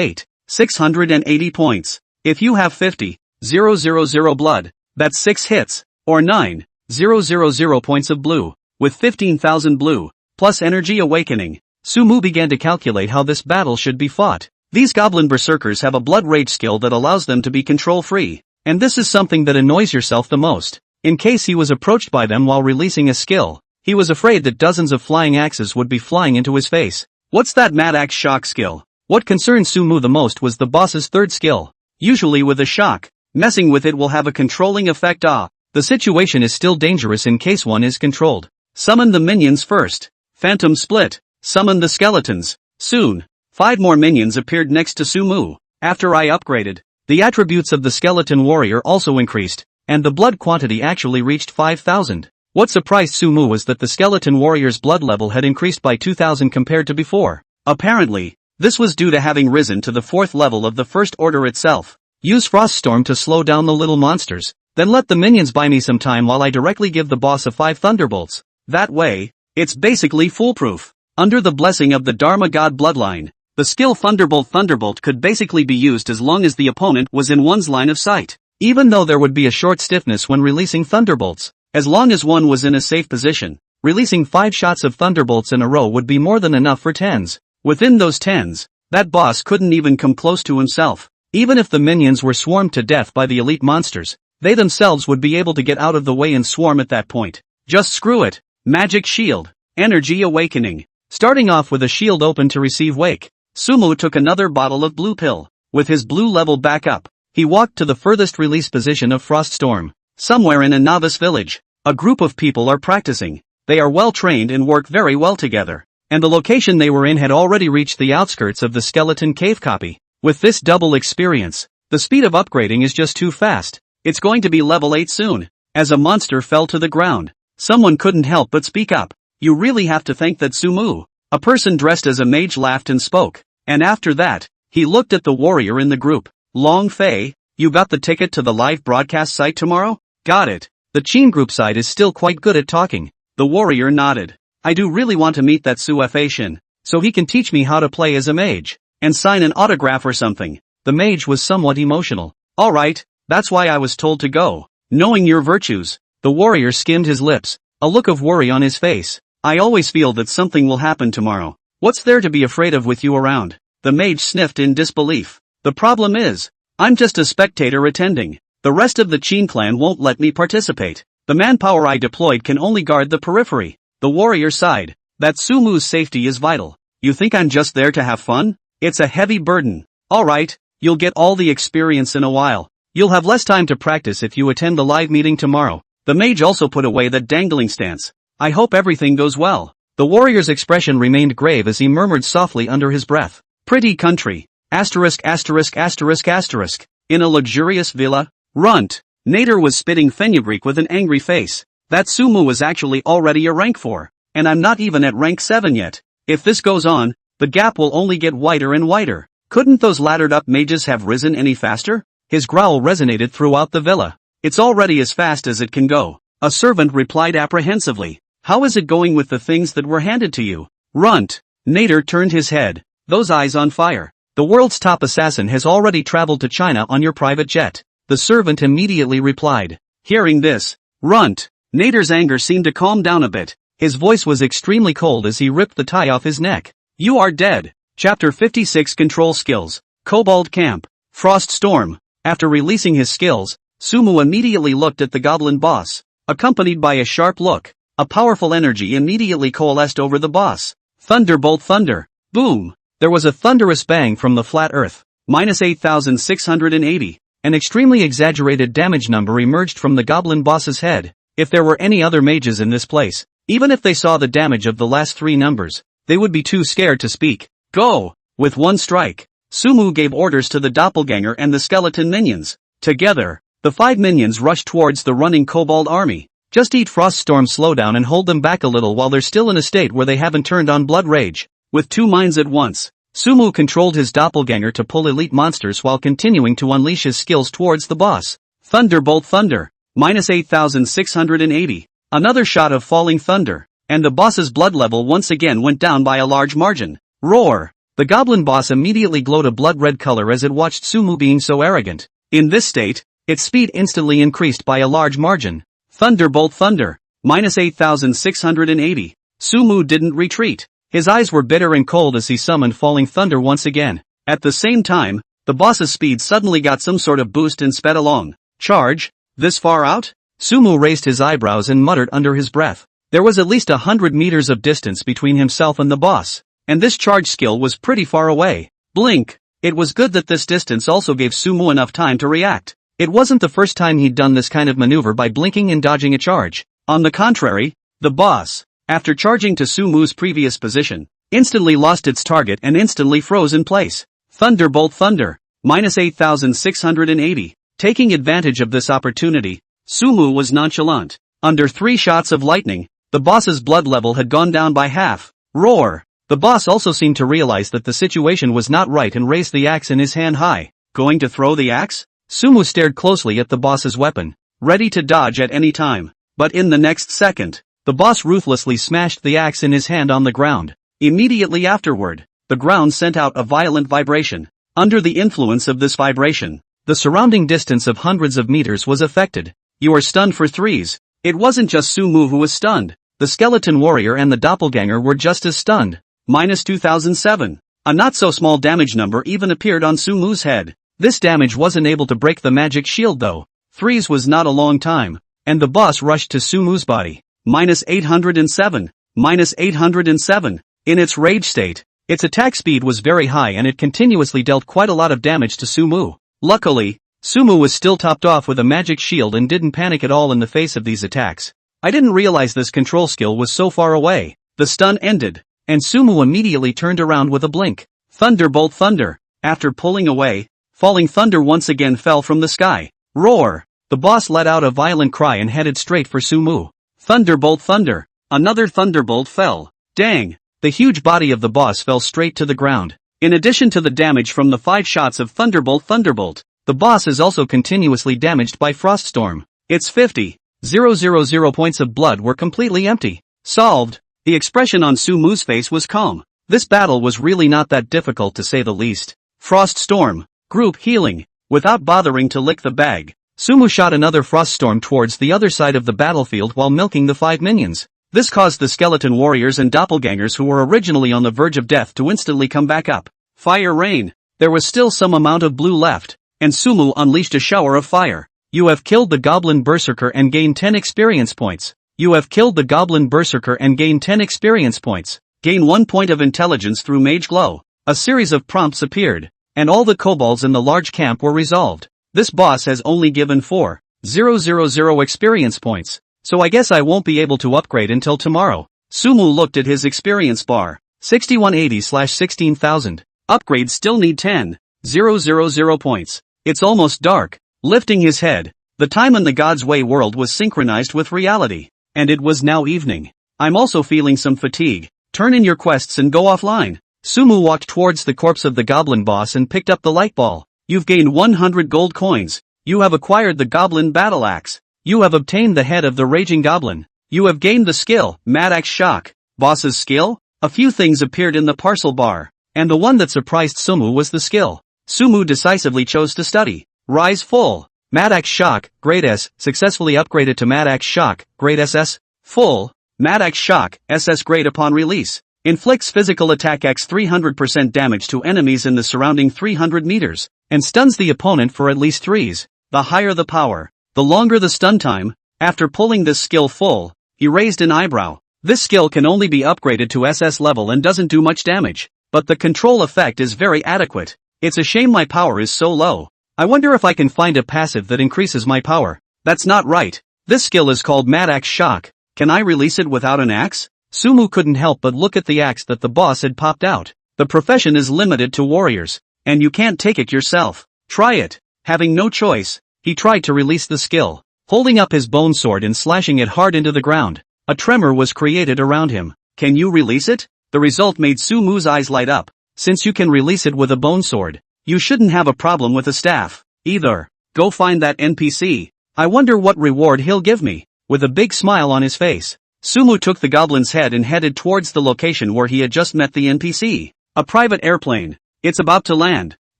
680 points. If you have 50,000 blood, that's 6 hits, or 9,000 points of blue. With 15,000 blue, plus energy awakening, Sumu began to calculate how this battle should be fought. These goblin berserkers have a blood rage skill that allows them to be control-free, and this is something that annoys yourself the most. In case he was approached by them while releasing a skill, he was afraid that dozens of flying axes would be flying into his face. What's that Mad Axe Shock skill? What concerned Sumu the most was the boss's third skill. Usually with a shock, messing with it will have a controlling effect. The situation is still dangerous in case one is controlled. Summon the minions first. Phantom Split. Summon the skeletons. Soon, 5 more minions appeared next to Sumu. After I upgraded, the attributes of the skeleton warrior also increased, and the blood quantity actually reached 5,000. What surprised Sumu was that the skeleton warrior's blood level had increased by 2,000 compared to before. Apparently, this was due to having risen to the 4th level of the first order itself. Use Froststorm to slow down the little monsters, then let the minions buy me some time while I directly give the boss a 5 thunderbolts. That way, it's basically foolproof. Under the blessing of the Dharma God bloodline, the skill Thunderbolt could basically be used as long as the opponent was in one's line of sight. Even though there would be a short stiffness when releasing thunderbolts, as long as one was in a safe position, releasing 5 shots of thunderbolts in a row would be more than enough for 10s. Within those 10s, that boss couldn't even come close to himself. Even if the minions were swarmed to death by the elite monsters, they themselves would be able to get out of the way and swarm at that point. Just screw it. Magic Shield. Energy Awakening. Starting off with a shield open to receive wake, Sumu took another bottle of blue pill. With his blue level back up, he walked to the furthest release position of Froststorm. Somewhere in a novice village, a group of people are practicing. They are well trained and work very well together. And the location they were in had already reached the outskirts of the skeleton cave copy. With this double experience, the speed of upgrading is just too fast. It's going to be level 8 soon. As a monster fell to the ground, someone couldn't help but speak up. You really have to thank that Sumu. A person dressed as a mage laughed and spoke, and after that, he looked at the warrior in the group. Long Fei, you got the ticket to the live broadcast site tomorrow? Got it. The Chin group side is still quite good at talking. The warrior nodded. I do really want to meet that Sufa Shin, so he can teach me how to play as a mage, and sign an autograph or something. The mage was somewhat emotional. Alright, that's why I was told to go. Knowing your virtues. The warrior skimmed his lips, a look of worry on his face. I always feel that something will happen tomorrow. What's there to be afraid of with you around? The mage sniffed in disbelief. The problem is, I'm just a spectator attending. The rest of the Chin clan won't let me participate. The manpower I deployed can only guard the periphery. The warrior sighed. That Sumu's safety is vital. You think I'm just there to have fun? It's a heavy burden. Alright, you'll get all the experience in a while. You'll have less time to practice if you attend the live meeting tomorrow. The mage also put away that dangling stance. I hope everything goes well. The warrior's expression remained grave as he murmured softly under his breath. Pretty country. Asterisk asterisk asterisk asterisk. In a luxurious villa. Runt. Nader was spitting fenugreek with an angry face. That Sumu was actually already a rank 4. And I'm not even at rank 7 yet. If this goes on, the gap will only get wider and wider. Couldn't those laddered up mages have risen any faster? His growl resonated throughout the villa. It's already as fast as it can go. A servant replied apprehensively. How is it going with the things that were handed to you? Runt. Nader turned his head, those eyes on fire. The world's top assassin has already traveled to China on your private jet. The servant immediately replied. Hearing this, Runt. Nader's anger seemed to calm down a bit. His voice was extremely cold as he ripped the tie off his neck. You are dead. Chapter 56 Control Skills. Kobold Camp. Frost Storm. After releasing his skills, Sumu immediately looked at the goblin boss. Accompanied by a sharp look, a powerful energy immediately coalesced over the boss. Thunderbolt thunder. Boom. There was a thunderous bang from the flat earth. -8,680. An extremely exaggerated damage number emerged from the goblin boss's head. If there were any other mages in this place, even if they saw the damage of the last 3 numbers, they would be too scared to speak. Go! With one strike, Sumu gave orders to the doppelganger and the skeleton minions. Together, the 5 minions rushed towards the running kobold army. Just eat Froststorm, slow down and hold them back a little while they're still in a state where they haven't turned on blood rage. With 2 minds at once, Sumu controlled his doppelganger to pull elite monsters while continuing to unleash his skills towards the boss. Thunderbolt thunder. -8,680. Another shot of falling thunder, and the boss's blood level once again went down by a large margin. Roar! The goblin boss immediately glowed a blood-red color as it watched Sumu being so arrogant. In this state, its speed instantly increased by a large margin. Thunderbolt thunder. -8,680. Sumu didn't retreat. His eyes were bitter and cold as he summoned falling thunder once again. At the same time, the boss's speed suddenly got some sort of boost and sped along. Charge? This far out? Sumu raised his eyebrows and muttered under his breath. There was at least 100 meters of distance between himself and the boss, and this charge skill was pretty far away. Blink. It was good that this distance also gave Sumu enough time to react. It wasn't the first time he'd done this kind of maneuver by blinking and dodging a charge. On the contrary, the boss, after charging to Sumu's previous position, instantly lost its target and instantly froze in place. Thunderbolt thunder. -8,680. Taking advantage of this opportunity, Sumu was nonchalant. Under 3 shots of lightning, the boss's blood level had gone down by half. Roar! The boss also seemed to realize that the situation was not right and raised the axe in his hand high. Going to throw the axe? Sumu stared closely at the boss's weapon, ready to dodge at any time. But in the next second, the boss ruthlessly smashed the axe in his hand on the ground. Immediately afterward, the ground sent out a violent vibration. Under the influence of this vibration, the surrounding distance of hundreds of meters was affected. You are stunned for 3s. It wasn't just Sumu who was stunned. The skeleton warrior and the doppelganger were just as stunned. -2,007. A not so small damage number even appeared on Sumu's head. This damage wasn't able to break the magic shield though. 3s was not a long time, and the boss rushed to Sumu's body. -807. -807. In its rage state, its attack speed was very high and it continuously dealt quite a lot of damage to Sumu. Luckily, Sumu was still topped off with a magic shield and didn't panic at all in the face of these attacks. I didn't realize this control skill was so far away. The stun ended, and Sumu immediately turned around with a blink. Thunderbolt thunder. After pulling away, falling thunder once again fell from the sky. Roar! The boss let out a violent cry and headed straight for Sumu. Thunderbolt thunder. Another thunderbolt fell. Dang! The huge body of the boss fell straight to the ground. In addition to the damage from the 5 shots of Thunderbolt, the boss is also continuously damaged by Froststorm. It's 50. 000 points of blood were completely empty. Solved. The expression on Sumu's face was calm. This battle was really not that difficult to say the least. Frost Storm. Group healing. Without bothering to lick the bag, Sumu shot another Frost Storm towards the other side of the battlefield while milking the 5 minions. This caused the skeleton warriors and doppelgangers who were originally on the verge of death to instantly come back up. Fire Rain. There was still some amount of blue left, and Sumu unleashed a shower of fire. You have killed the Goblin Berserker and gained 10 experience points. You have killed the Goblin Berserker and gained 10 experience points. Gain 1 point of intelligence through Mage Glow. A series of prompts appeared, and all the kobolds in the large camp were resolved. This boss has only given 4,000 experience points, so I guess I won't be able to upgrade until tomorrow. Sumu looked at his experience bar. 6180/16,000. Upgrades still need 10,000 points. It's almost dark. Lifting his head, the time in the God's Way world was synchronized with reality, and it was now evening. I'm also feeling some fatigue. Turn in your quests and go offline. Sumu walked towards the corpse of the goblin boss and picked up the light ball. You've gained 100 gold coins. You have acquired the goblin battle axe. You have obtained the head of the raging goblin. You have gained the skill, Mad Axe Shock. Boss's skill? A few things appeared in the parcel bar, and the one that surprised Sumu was the skill. Sumu decisively chose to study. Rise Full. Mad Axe Shock, Grade S, successfully upgraded to Mad Axe Shock, Grade SS. Full. Mad Axe Shock, SS grade upon release. Inflicts physical attack X 300% damage to enemies in the surrounding 300 meters, and stuns the opponent for at least 3s. The higher the power, the longer the stun time. After pulling this skill full, he raised an eyebrow. This skill can only be upgraded to SS level and doesn't do much damage, but the control effect is very adequate. It's a shame my power is so low. I wonder if I can find a passive that increases my power. That's not right. This skill is called Mad Axe Shock. Can I release it without an axe? Sumu couldn't help but look at the axe that the boss had popped out. The profession is limited to warriors, and you can't take it yourself. Try it. Having no choice, he tried to release the skill, holding up his bone sword and slashing it hard into the ground. A tremor was created around him. Can you release it? The result made Sumu's eyes light up. Since you can release it with a bone sword, you shouldn't have a problem with a staff, either. Go find that NPC. I wonder what reward he'll give me. With a big smile on his face, Sumu took the goblin's head and headed towards the location where he had just met the NPC. A private airplane. It's about to land.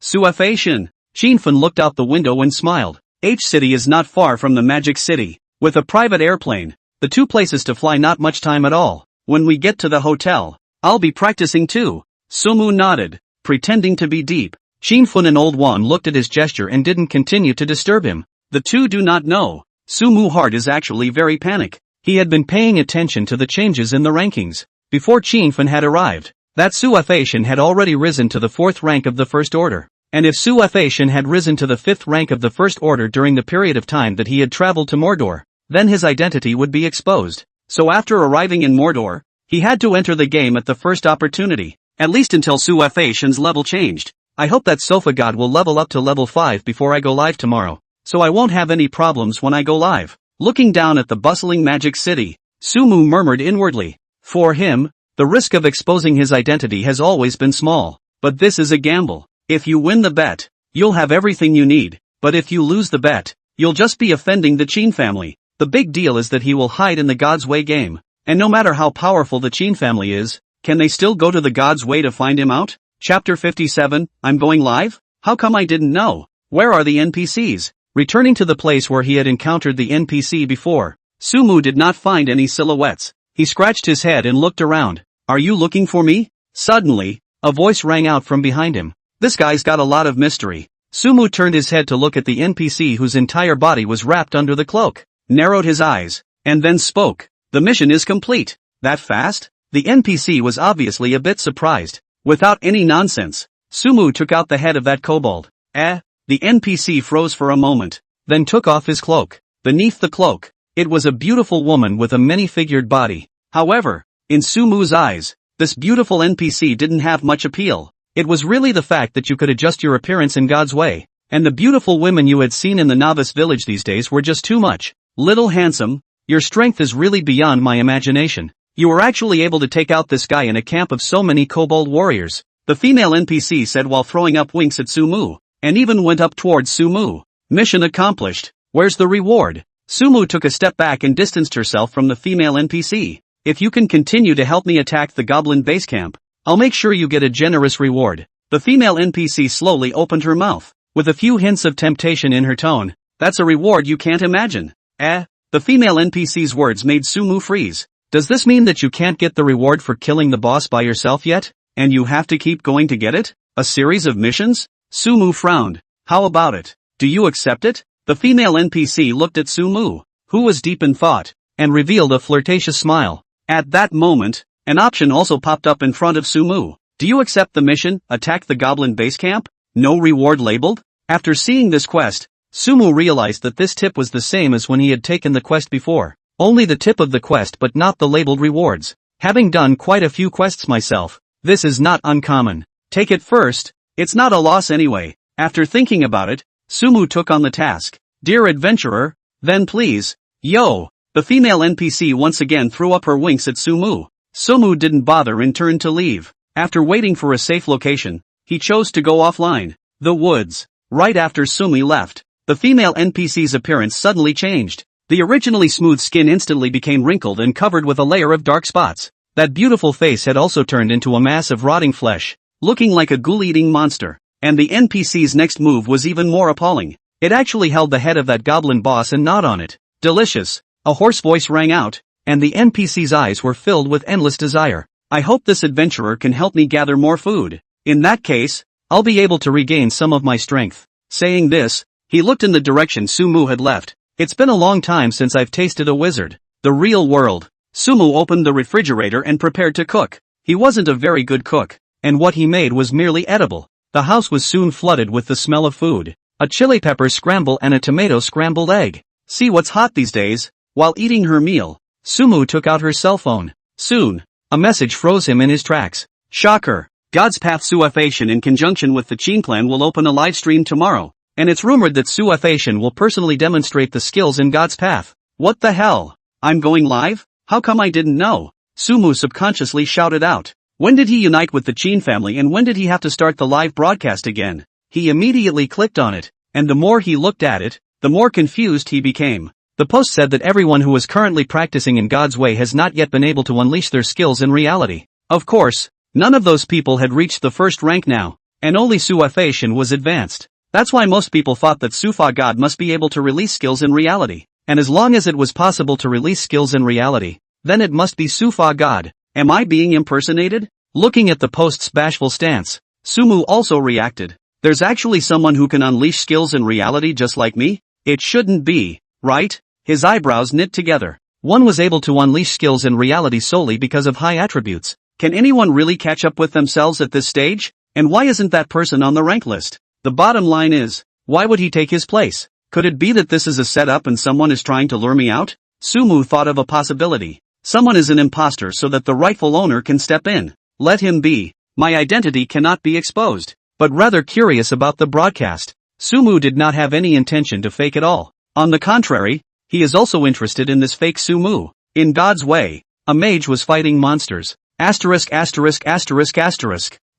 Suafation. Shinfun looked out the window and smiled. H-City is not far from the Magic City. With a private airplane, the two places to fly not much time at all. When we get to the hotel, I'll be practicing too. Sumu nodded, pretending to be deep. Shinfun and Old Wan looked at his gesture and didn't continue to disturb him. The two do not know. Sumu heart is actually very panic. He had been paying attention to the changes in the rankings. Before Shinfun had arrived, that Suafation had already risen to the 4th rank of the First Order. And if Suafation had risen to the 5th rank of the First Order during the period of time that he had traveled to Mordor, then his identity would be exposed. So after arriving in Mordor, he had to enter the game at the first opportunity, at least until Suafation's level changed. I hope that Sofa God will level up to level 5 before I go live tomorrow, so I won't have any problems when I go live. Looking down at the bustling Magic City, Sumu murmured inwardly. For him, the risk of exposing his identity has always been small, but this is a gamble. If you win the bet, you'll have everything you need, but if you lose the bet, you'll just be offending the Qin family. The big deal is that he will hide in the God's Way game, and no matter how powerful the Qin family is, can they still go to the God's Way to find him out? Chapter 57, I'm going live? How come I didn't know? Where are the NPCs? Returning to the place where he had encountered the NPC before, Sumu did not find any silhouettes. He scratched his head and looked around. Are you looking for me? Suddenly, a voice rang out from behind him. This guy's got a lot of mystery. Sumu turned his head to look at the NPC whose entire body was wrapped under the cloak, narrowed his eyes, and then spoke. The mission is complete. That fast? The NPC was obviously a bit surprised. Without any nonsense, Sumu took out the head of that kobold. The NPC froze for a moment, then took off his cloak. Beneath the cloak, it was a beautiful woman with a many-figured body. However, in Sumu's eyes, this beautiful NPC didn't have much appeal. It was really the fact that you could adjust your appearance in God's way, and the beautiful women you had seen in the novice village these days were just too much. Little handsome, your strength is really beyond my imagination. You were actually able to take out this guy in a camp of so many kobold warriors, the female NPC said while throwing up winks at Sumu, and even went up towards Sumu. Mission accomplished. Where's the reward? Sumu took a step back and distanced herself from the female NPC. If you can continue to help me attack the goblin base camp, I'll make sure you get a generous reward. The female NPC slowly opened her mouth, with a few hints of temptation in her tone. That's a reward you can't imagine. The female NPC's words made Sumu freeze. Does this mean that you can't get the reward for killing the boss by yourself yet? And you have to keep going to get it? A series of missions? Sumu frowned. How about it? Do you accept it? The female NPC looked at Sumu, who was deep in thought, and revealed a flirtatious smile. At that moment, an option also popped up in front of Sumu. Do you accept the mission, attack the goblin base camp? No reward labeled? After seeing this quest, Sumu realized that this tip was the same as when he had taken the quest before. Only the tip of the quest but not the labeled rewards. Having done quite a few quests myself, this is not uncommon. Take it first, it's not a loss anyway. After thinking about it, Sumu took on the task. Dear adventurer, then please, yo. The female NPC once again threw up her winks at Sumu. Sumu didn't bother and turned to leave. After waiting for a safe location, he chose to go offline. The woods. Right after Sumi left, the female NPC's appearance suddenly changed. The originally smooth skin instantly became wrinkled and covered with a layer of dark spots. That beautiful face had also turned into a mass of rotting flesh, looking like a ghoul-eating monster. And the NPC's next move was even more appalling. It actually held the head of that goblin boss and gnawed on it. Delicious. A hoarse voice rang out, and the NPC's eyes were filled with endless desire. I hope this adventurer can help me gather more food. In that case, I'll be able to regain some of my strength. Saying this, he looked in the direction Sumu had left. It's been a long time since I've tasted a wizard. The real world. Sumu opened the refrigerator and prepared to cook. He wasn't a very good cook, and what he made was merely edible. The house was soon flooded with the smell of food. A chili pepper scramble and a tomato scrambled egg. See what's hot these days? While eating her meal, Sumu took out her cell phone. Soon, a message froze him in his tracks. Shocker. God's Path Suafation in conjunction with the Qin clan will open a live stream tomorrow, and it's rumored that Suafation will personally demonstrate the skills in God's Path. What the hell? I'm going live? How come I didn't know? Sumu subconsciously shouted out. When did he unite with the Qin family and when did he have to start the live broadcast again? He immediately clicked on it, and the more he looked at it, the more confused he became. The post said that everyone who is currently practicing in God's way has not yet been able to unleash their skills in reality. Of course, none of those people had reached the first rank now, and only Suafation was advanced. That's why most people thought that Sufa God must be able to release skills in reality, and as long as it was possible to release skills in reality, then it must be Sufa God. Am I being impersonated? Looking at the post's bashful stance, Sumu also reacted. There's actually someone who can unleash skills in reality just like me? It shouldn't be, right? His eyebrows knit together. One was able to unleash skills in reality solely because of high attributes. Can anyone really catch up with themselves at this stage? And why isn't that person on the rank list? The bottom line is, why would he take his place? Could it be that this is a setup and someone is trying to lure me out? Sumu thought of a possibility. Someone is an imposter so that the rightful owner can step in. Let him be. My identity cannot be exposed. But rather curious about the broadcast, Sumu did not have any intention to fake at all. On the contrary, he is also interested in this fake Sumu. In God's way, a mage was fighting monsters. Asterisk.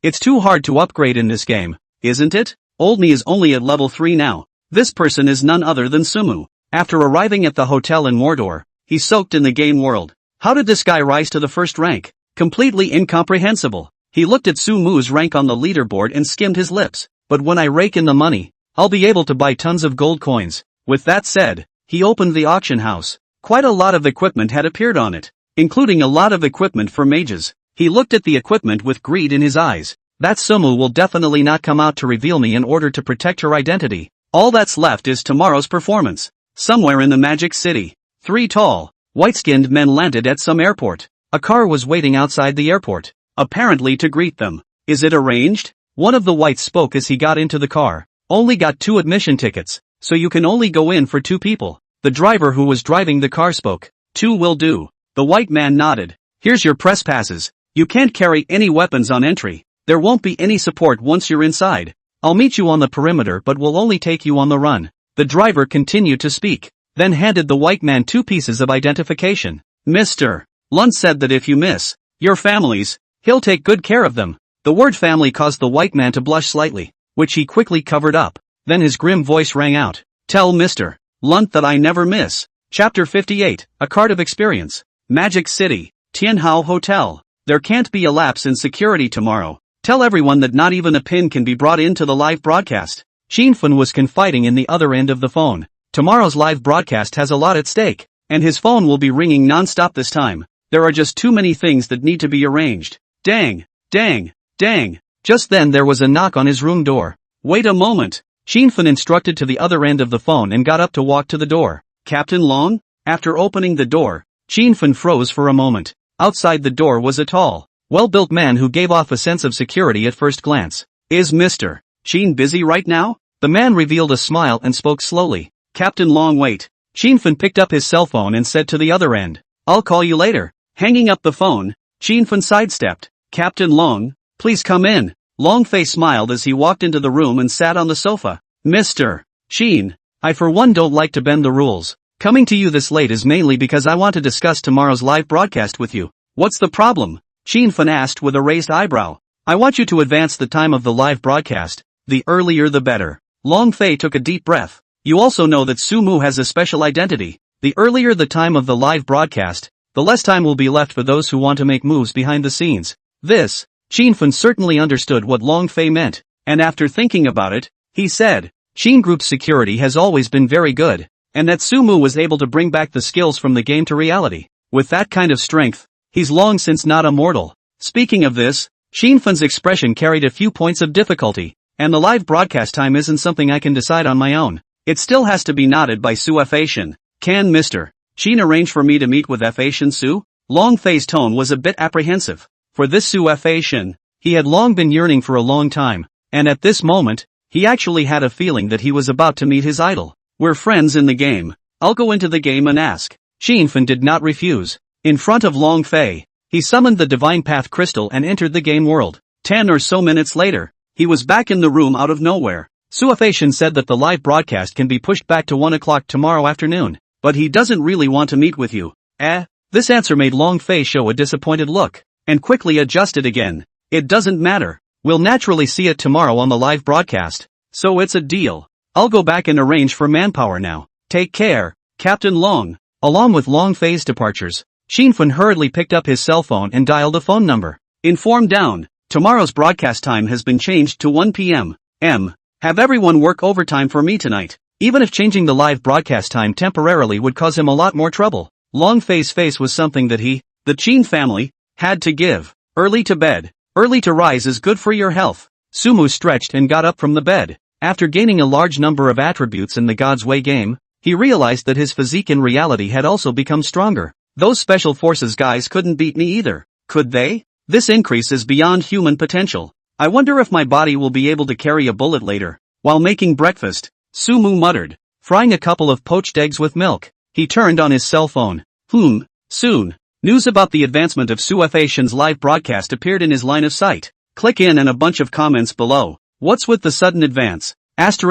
It's too hard to upgrade in this game, isn't it? Old me is only at level 3 now. This person is none other than Sumu. After arriving at the hotel in Mordor, he soaked in the game world. How did this guy rise to the first rank? Completely incomprehensible. He looked at Sumu's rank on the leaderboard and skimmed his lips. But when I rake in the money, I'll be able to buy tons of gold coins. With that said, he opened the auction house. Quite a lot of equipment had appeared on it, including a lot of equipment for mages. He looked at the equipment with greed in his eyes. That Sumu will definitely not come out to reveal me in order to protect her identity. All that's left is tomorrow's performance. Somewhere in the Magic City, 3 tall, white-skinned men landed at some airport. A car was waiting outside the airport, apparently to greet them. Is it arranged? One of the whites spoke as he got into the car. Only got 2 admission tickets, so you can only go in for 2 people. The driver who was driving the car spoke. 2 will do. The white man nodded. Here's your press passes. You can't carry any weapons on entry. There won't be any support once you're inside. I'll meet you on the perimeter but will only take you on the run. The driver continued to speak, then handed the white man 2 pieces of identification. Mr. Lunt said that if you miss your families, he'll take good care of them. The word family caused the white man to blush slightly, which he quickly covered up. Then his grim voice rang out. Tell Mr. Lunt that I never miss. Chapter 58, A Card of Experience. Magic City, Tianhao Hotel. There can't be a lapse in security tomorrow. Tell everyone that not even a pin can be brought into the live broadcast. Shinfun was confiding in the other end of the phone. Tomorrow's live broadcast has a lot at stake, and his phone will be ringing non-stop this time. There are just too many things that need to be arranged. Dang, dang, dang. Just then there was a knock on his room door. Wait a moment. Shinfun instructed to the other end of the phone and got up to walk to the door. Captain Long? After opening the door, Shinfun froze for a moment. Outside the door was a tall, well-built man who gave off a sense of security at first glance. Is Mr. Shin busy right now? The man revealed a smile and spoke slowly. Captain Long, wait. Shinfun picked up his cell phone and said to the other end, I'll call you later. Hanging up the phone, Shinfun sidestepped. Captain Long, please come in. Longfei smiled as he walked into the room and sat on the sofa. Mr. Shin, I for one don't like to bend the rules. Coming to you this late is mainly because I want to discuss tomorrow's live broadcast with you. What's the problem? Shinfun asked with a raised eyebrow. I want you to advance the time of the live broadcast. The earlier the better. Longfei took a deep breath. You also know that Sumu has a special identity. The earlier the time of the live broadcast, the less time will be left for those who want to make moves behind the scenes. This, Shinfun certainly understood what Longfei meant, and after thinking about it, he said, Shin Group's security has always been very good, and that Sumu was able to bring back the skills from the game to reality. With that kind of strength, he's long since not a mortal. Speaking of this, Shinfun's expression carried a few points of difficulty, and the live broadcast time isn't something I can decide on my own. It still has to be nodded by Su Fei. Can Mr. Shin arrange for me to meet with Fei Su? Longfei's tone was a bit apprehensive. For this Su Fei, he had long been yearning for a long time, and at this moment, he actually had a feeling that he was about to meet his idol. We're friends in the game. I'll go into the game and ask. Shinfun did not refuse. In front of Longfei, he summoned the Divine Path Crystal and entered the game world. 10 or so minutes later, he was back in the room out of nowhere. Su Fei said that the live broadcast can be pushed back to 1 o'clock tomorrow afternoon, but he doesn't really want to meet with you. This answer made Longfei show a disappointed look, and quickly adjusted again. It doesn't matter. We'll naturally see it tomorrow on the live broadcast. So it's a deal. I'll go back and arrange for manpower now. Take care, Captain Long. Along with Longfei's departures, Shinfun hurriedly picked up his cell phone and dialed a phone number. Inform down. Tomorrow's broadcast time has been changed to 1 p.m. Have everyone work overtime for me tonight. Even if changing the live broadcast time temporarily would cause him a lot more trouble. Longfei's face was something that he, the Qin family, had to give. Early to bed. Early to rise is good for your health. Sumu stretched and got up from the bed. After gaining a large number of attributes in the God's Way game, he realized that his physique in reality had also become stronger. Those special forces guys couldn't beat me either, could they? This increase is beyond human potential. I wonder if my body will be able to carry a bullet later. While making breakfast, Sumu muttered, frying a couple of poached eggs with milk. He turned on his cell phone. Soon. News about the advancement of Su Fei's live broadcast appeared in his line of sight. Click in and a bunch of comments below. What's with the sudden advance? If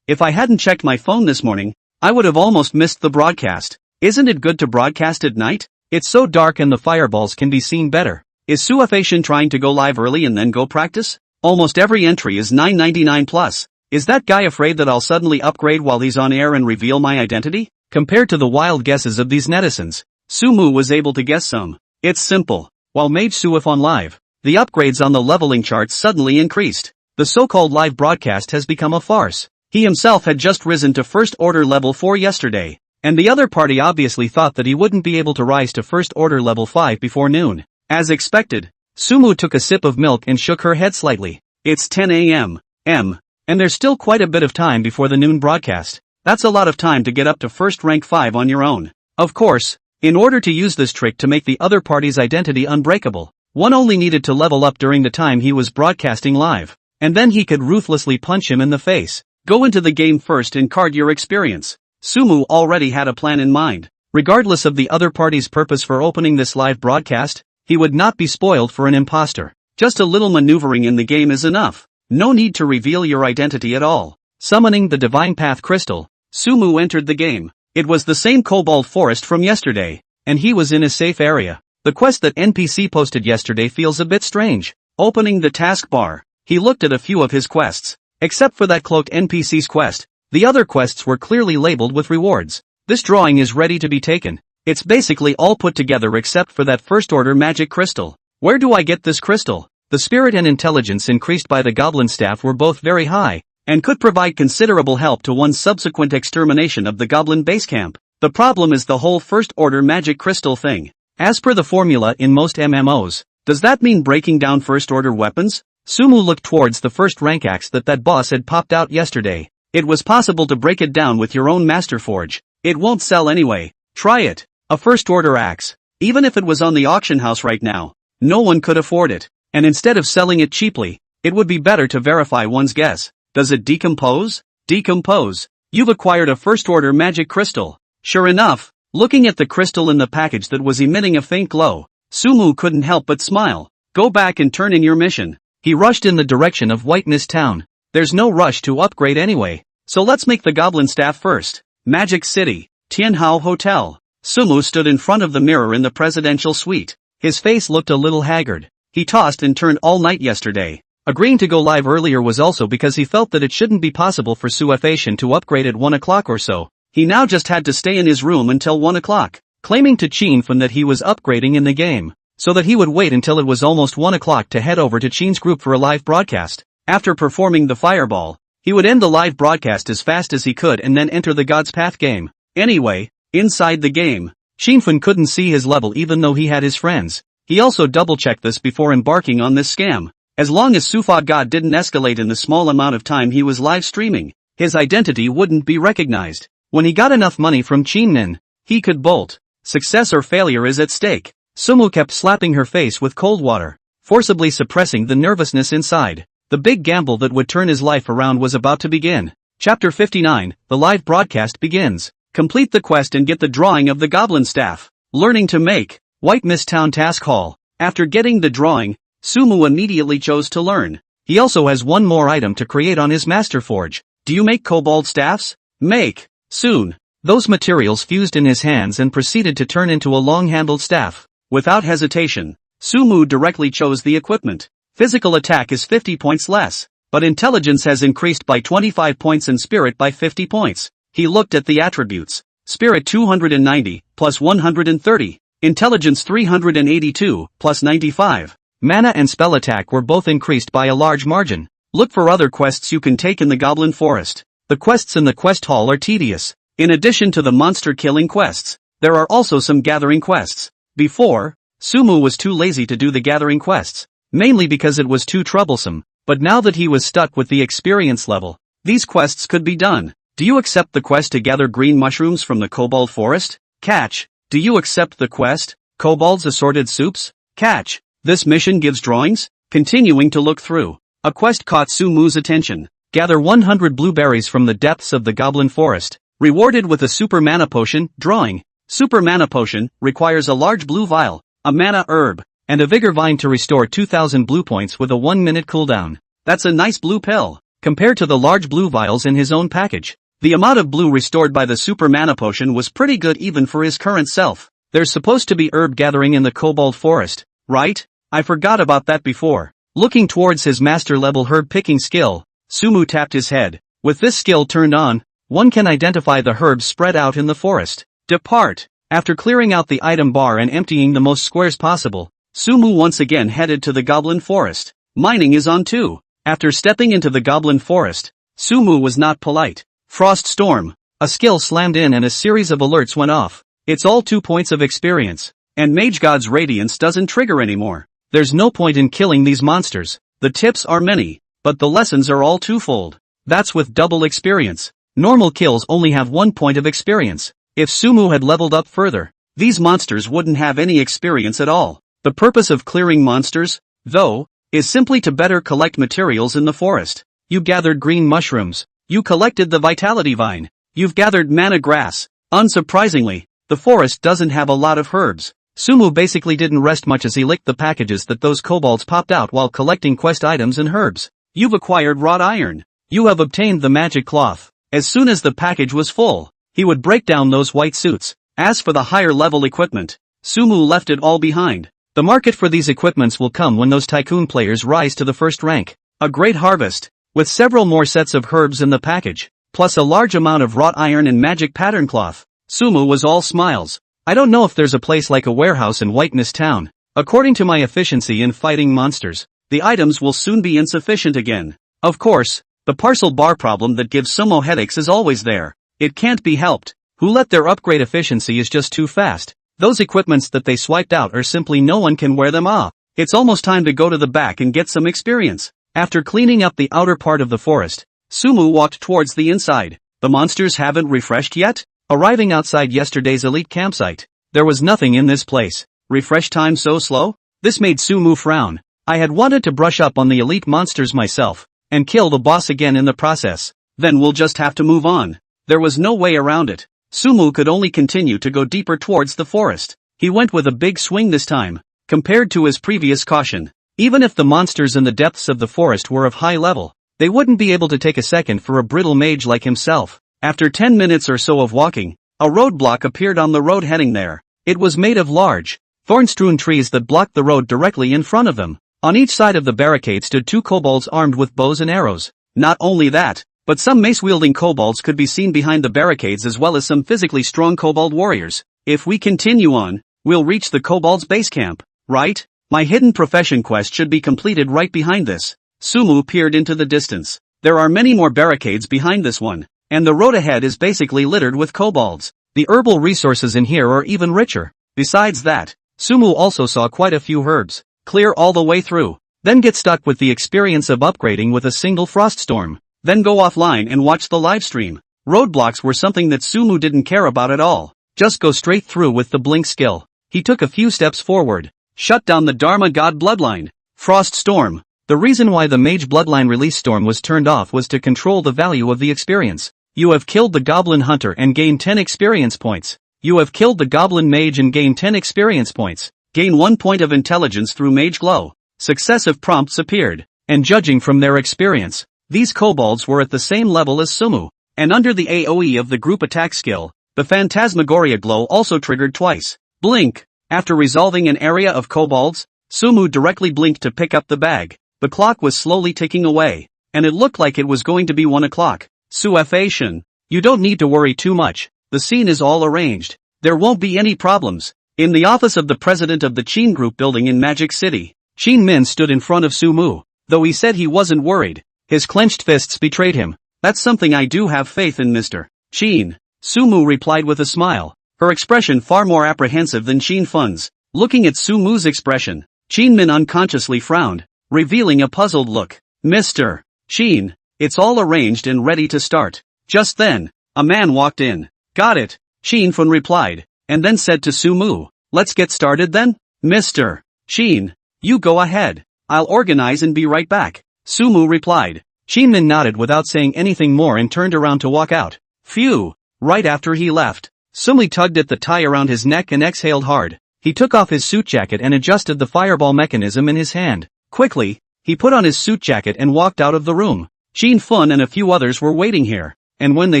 I hadn't checked my phone this morning, I would have almost missed the broadcast. Isn't it good to broadcast at night? It's so dark and the fireballs can be seen better. Is Su Fei trying to go live early and then go practice? Almost every entry is 999 plus. Is that guy afraid that I'll suddenly upgrade while he's on air and reveal my identity? Compared to the wild guesses of these netizens, Sumu was able to guess some. It's simple. While Mage Suif on live, the upgrades on the leveling charts suddenly increased. The so-called live broadcast has become a farce. He himself had just risen to First Order Level 4 yesterday, and the other party obviously thought that he wouldn't be able to rise to First Order Level 5 before noon. As expected, Sumu took a sip of milk and shook her head slightly. It's 10 a.m. and there's still quite a bit of time before the noon broadcast. That's a lot of time to get up to first rank 5 on your own. Of course, in order to use this trick to make the other party's identity unbreakable, one only needed to level up during the time he was broadcasting live, and then he could ruthlessly punch him in the face. Go into the game first and card your experience. Sumu already had a plan in mind. Regardless of the other party's purpose for opening this live broadcast, he would not be spoiled for an imposter. Just a little maneuvering in the game is enough. No need to reveal your identity at all. Summoning the Divine Path Crystal, Sumu entered the game. It was the same Cobalt Forest from yesterday, and he was in a safe area. The quest that NPC posted yesterday feels a bit strange. Opening the taskbar, he looked at a few of his quests. Except for that cloaked NPC's quest, The other quests were clearly labeled with rewards. This drawing is ready to be taken. It's basically all put together except for that first order magic crystal. Where do I get this crystal? The spirit and intelligence increased by the goblin staff were both very high, and could provide considerable help to one's subsequent extermination of the goblin base camp. The problem is the whole first order magic crystal thing. As per the formula in most MMOs, does that mean breaking down first order weapons? Sumu looked towards the first rank axe that boss had popped out yesterday. It was possible to break it down with your own master forge. It won't sell anyway. Try it. A first order axe. Even if it was on the auction house right now, no one could afford it. And instead of selling it cheaply, it would be better to verify one's guess. Does it decompose? Decompose. You've acquired a first order magic crystal. Sure enough, looking at the crystal in the package that was emitting a faint glow, Sumu couldn't help but smile. Go back and turn in your mission. He rushed in the direction of White Mist Town. There's no rush to upgrade anyway, so let's make the goblin staff first. Magic City, Tianhao Hotel. Sumu stood in front of the mirror in the presidential suite. His face looked a little haggard. He tossed and turned all night yesterday. Agreeing to go live earlier was also because he felt that it shouldn't be possible for Suefation to upgrade at 1 o'clock or so. He now just had to stay in his room until 1 o'clock, claiming to Chinfun that he was upgrading in the game, so that he would wait until it was almost 1 o'clock to head over to Chin's group for a live broadcast. After performing the fireball, he would end the live broadcast as fast as he could and then enter the God's Path game. Anyway, inside the game, Chinfun couldn't see his level even though he had his friends. He also double-checked this before embarking on this scam. As long as Sufod God didn't escalate in the small amount of time he was live streaming, his identity wouldn't be recognized. When he got enough money from Chinnin, he could bolt. Success or failure is at stake. Sumu kept slapping her face with cold water, forcibly suppressing the nervousness inside. The big gamble that would turn his life around was about to begin. Chapter 59, the live broadcast begins. Complete the quest and get the drawing of the goblin staff. Learning to make. White Mist Town Task Hall. After getting the drawing, Sumu immediately chose to learn. He also has one more item to create on his master forge. Do you make kobold staffs? Make. Soon. Those materials fused in his hands and proceeded to turn into a long-handled staff. Without hesitation, Sumu directly chose the equipment. Physical attack is 50 points less, but intelligence has increased by 25 points and spirit by 50 points. He looked at the attributes. Spirit 290, plus 130. Intelligence 382, plus 95. Mana and spell attack were both increased by a large margin. Look for other quests you can take in the Goblin Forest. The quests in the quest hall are tedious. In addition to the monster killing quests, there are also some gathering quests. Before, Sumu was too lazy to do the gathering quests, mainly because it was too troublesome, but now that he was stuck with the experience level, these quests could be done. Do you accept the quest to gather green mushrooms from the Kobold Forest? Catch. Do you accept the quest? Kobold's assorted soups? Catch. This mission gives drawings? Continuing to look through. A quest caught Sumu's attention. Gather 100 blueberries from the depths of the Goblin Forest. Rewarded with a super mana potion. Drawing. Super mana potion requires a large blue vial, a mana herb, and a vigor vine to restore 2000 blue points with a 1-minute cooldown. That's a nice blue pill, compared to the large blue vials in his own package. The amount of blue restored by the super mana potion was pretty good even for his current self. There's supposed to be herb gathering in the Kobold Forest, right? I forgot about that before. Looking towards his master level herb picking skill, Sumu tapped his head. With this skill turned on, one can identify the herbs spread out in the forest. Depart. After clearing out the item bar and emptying the most squares possible, Sumu once again headed to the Goblin Forest. Mining is on too. After stepping into the Goblin Forest, Sumu was not polite. Frost Storm. A skill slammed in and a series of alerts went off. It's all 2 points of experience, and Mage God's Radiance doesn't trigger anymore. There's no point in killing these monsters. The tips are many, but the lessons are all twofold. That's with double experience. Normal kills only have 1 point of experience. If Sumu had leveled up further, these monsters wouldn't have any experience at all. The purpose of clearing monsters, though, is simply to better collect materials in the forest. You gathered green mushrooms. You collected the vitality vine. You've gathered mana grass. Unsurprisingly, the forest doesn't have a lot of herbs. Sumu basically didn't rest much as he licked the packages that those kobolds popped out while collecting quest items and herbs. You've acquired wrought iron. You have obtained the magic cloth. As soon as the package was full, he would break down those white suits. As for the higher level equipment, Sumu left it all behind. The market for these equipments will come when those tycoon players rise to the first rank. A great harvest, with several more sets of herbs in the package. plus a large amount of wrought iron and magic pattern cloth. Sumu was all smiles. I don't know if there's a place like a warehouse in Whiteness Town. According to my efficiency in fighting monsters, the items will soon be insufficient again. Of course, the parcel bar problem that gives Sumo headaches is always there. It can't be helped. Who let their upgrade efficiency is just too fast. Those equipments that they swiped out are simply no one can wear them off. It's almost time to go to the back and get some experience. After cleaning up the outer part of the forest, Sumu walked towards the inside. The monsters haven't refreshed yet? Arriving outside yesterday's elite campsite, there was nothing in this place. Refresh time so slow? This made Sumu frown. I had wanted to brush up on the elite monsters myself, and kill the boss again in the process. Then we'll just have to move on. There was no way around it. Sumu could only continue to go deeper towards the forest. He went with a big swing this time, compared to his previous caution. Even if the monsters in the depths of the forest were of high level, they wouldn't be able to take a second for a brittle mage like himself. After 10 minutes or so of walking, a roadblock appeared on the road heading there. It was made of large, thorn-strewn trees that blocked the road directly in front of them. On each side of the barricade stood 2 kobolds armed with bows and arrows. Not only that, but some mace-wielding kobolds could be seen behind the barricades as well as some physically strong kobold warriors. If we continue on, we'll reach the kobolds' base camp, right? My hidden profession quest should be completed right behind this. Sumu peered into the distance. There are many more barricades behind this one, and the road ahead is basically littered with kobolds. The herbal resources in here are even richer. Besides that, Sumu also saw quite a few herbs. Clear all the way through. Then get stuck with the experience of upgrading with a single frost storm. Then go offline and watch the livestream. Roadblocks were something that Sumu didn't care about at all. Just go straight through with the blink skill. He took a few steps forward. Shut down the Dharma God bloodline. Frost storm. The reason why the mage bloodline release storm was turned off was to control the value of the experience. You have killed the goblin hunter and gained 10 experience points. You have killed the goblin mage and gained 10 experience points. Gain 1 point of intelligence through mage glow. Successive prompts appeared, and judging from their experience, these kobolds were at the same level as Sumu, and under the AoE of the group attack skill, the Phantasmagoria glow also triggered twice. Blink. After resolving an area of kobolds, Sumu directly blinked to pick up the bag. The clock was slowly ticking away, and it looked like it was going to be 1 o'clock. Suefation. You don't need to worry too much. The scene is all arranged. There won't be any problems. In the office of the president of the Qin Group building in Magic City, Qin Min stood in front of Sumu. Though he said he wasn't worried, his clenched fists betrayed him. That's something I do have faith in, Mr. Qin. Sumu replied with a smile, her expression far more apprehensive than Qin Fun's. Looking at Sumu's expression, Qin Min unconsciously frowned, revealing a puzzled look. Mr. Qin, it's all arranged and ready to start. Just then, a man walked in. Got it, Qin Fun replied, and then said to Sumu, let's get started then? Mr. Qin, you go ahead. I'll organize and be right back. Sumu replied. Qin Min nodded without saying anything more and turned around to walk out. Phew. Right after he left, Sumi tugged at the tie around his neck and exhaled hard. He took off his suit jacket and adjusted the fireball mechanism in his hand. Quickly, he put on his suit jacket and walked out of the room. Qin Fun and a few others were waiting here, and when they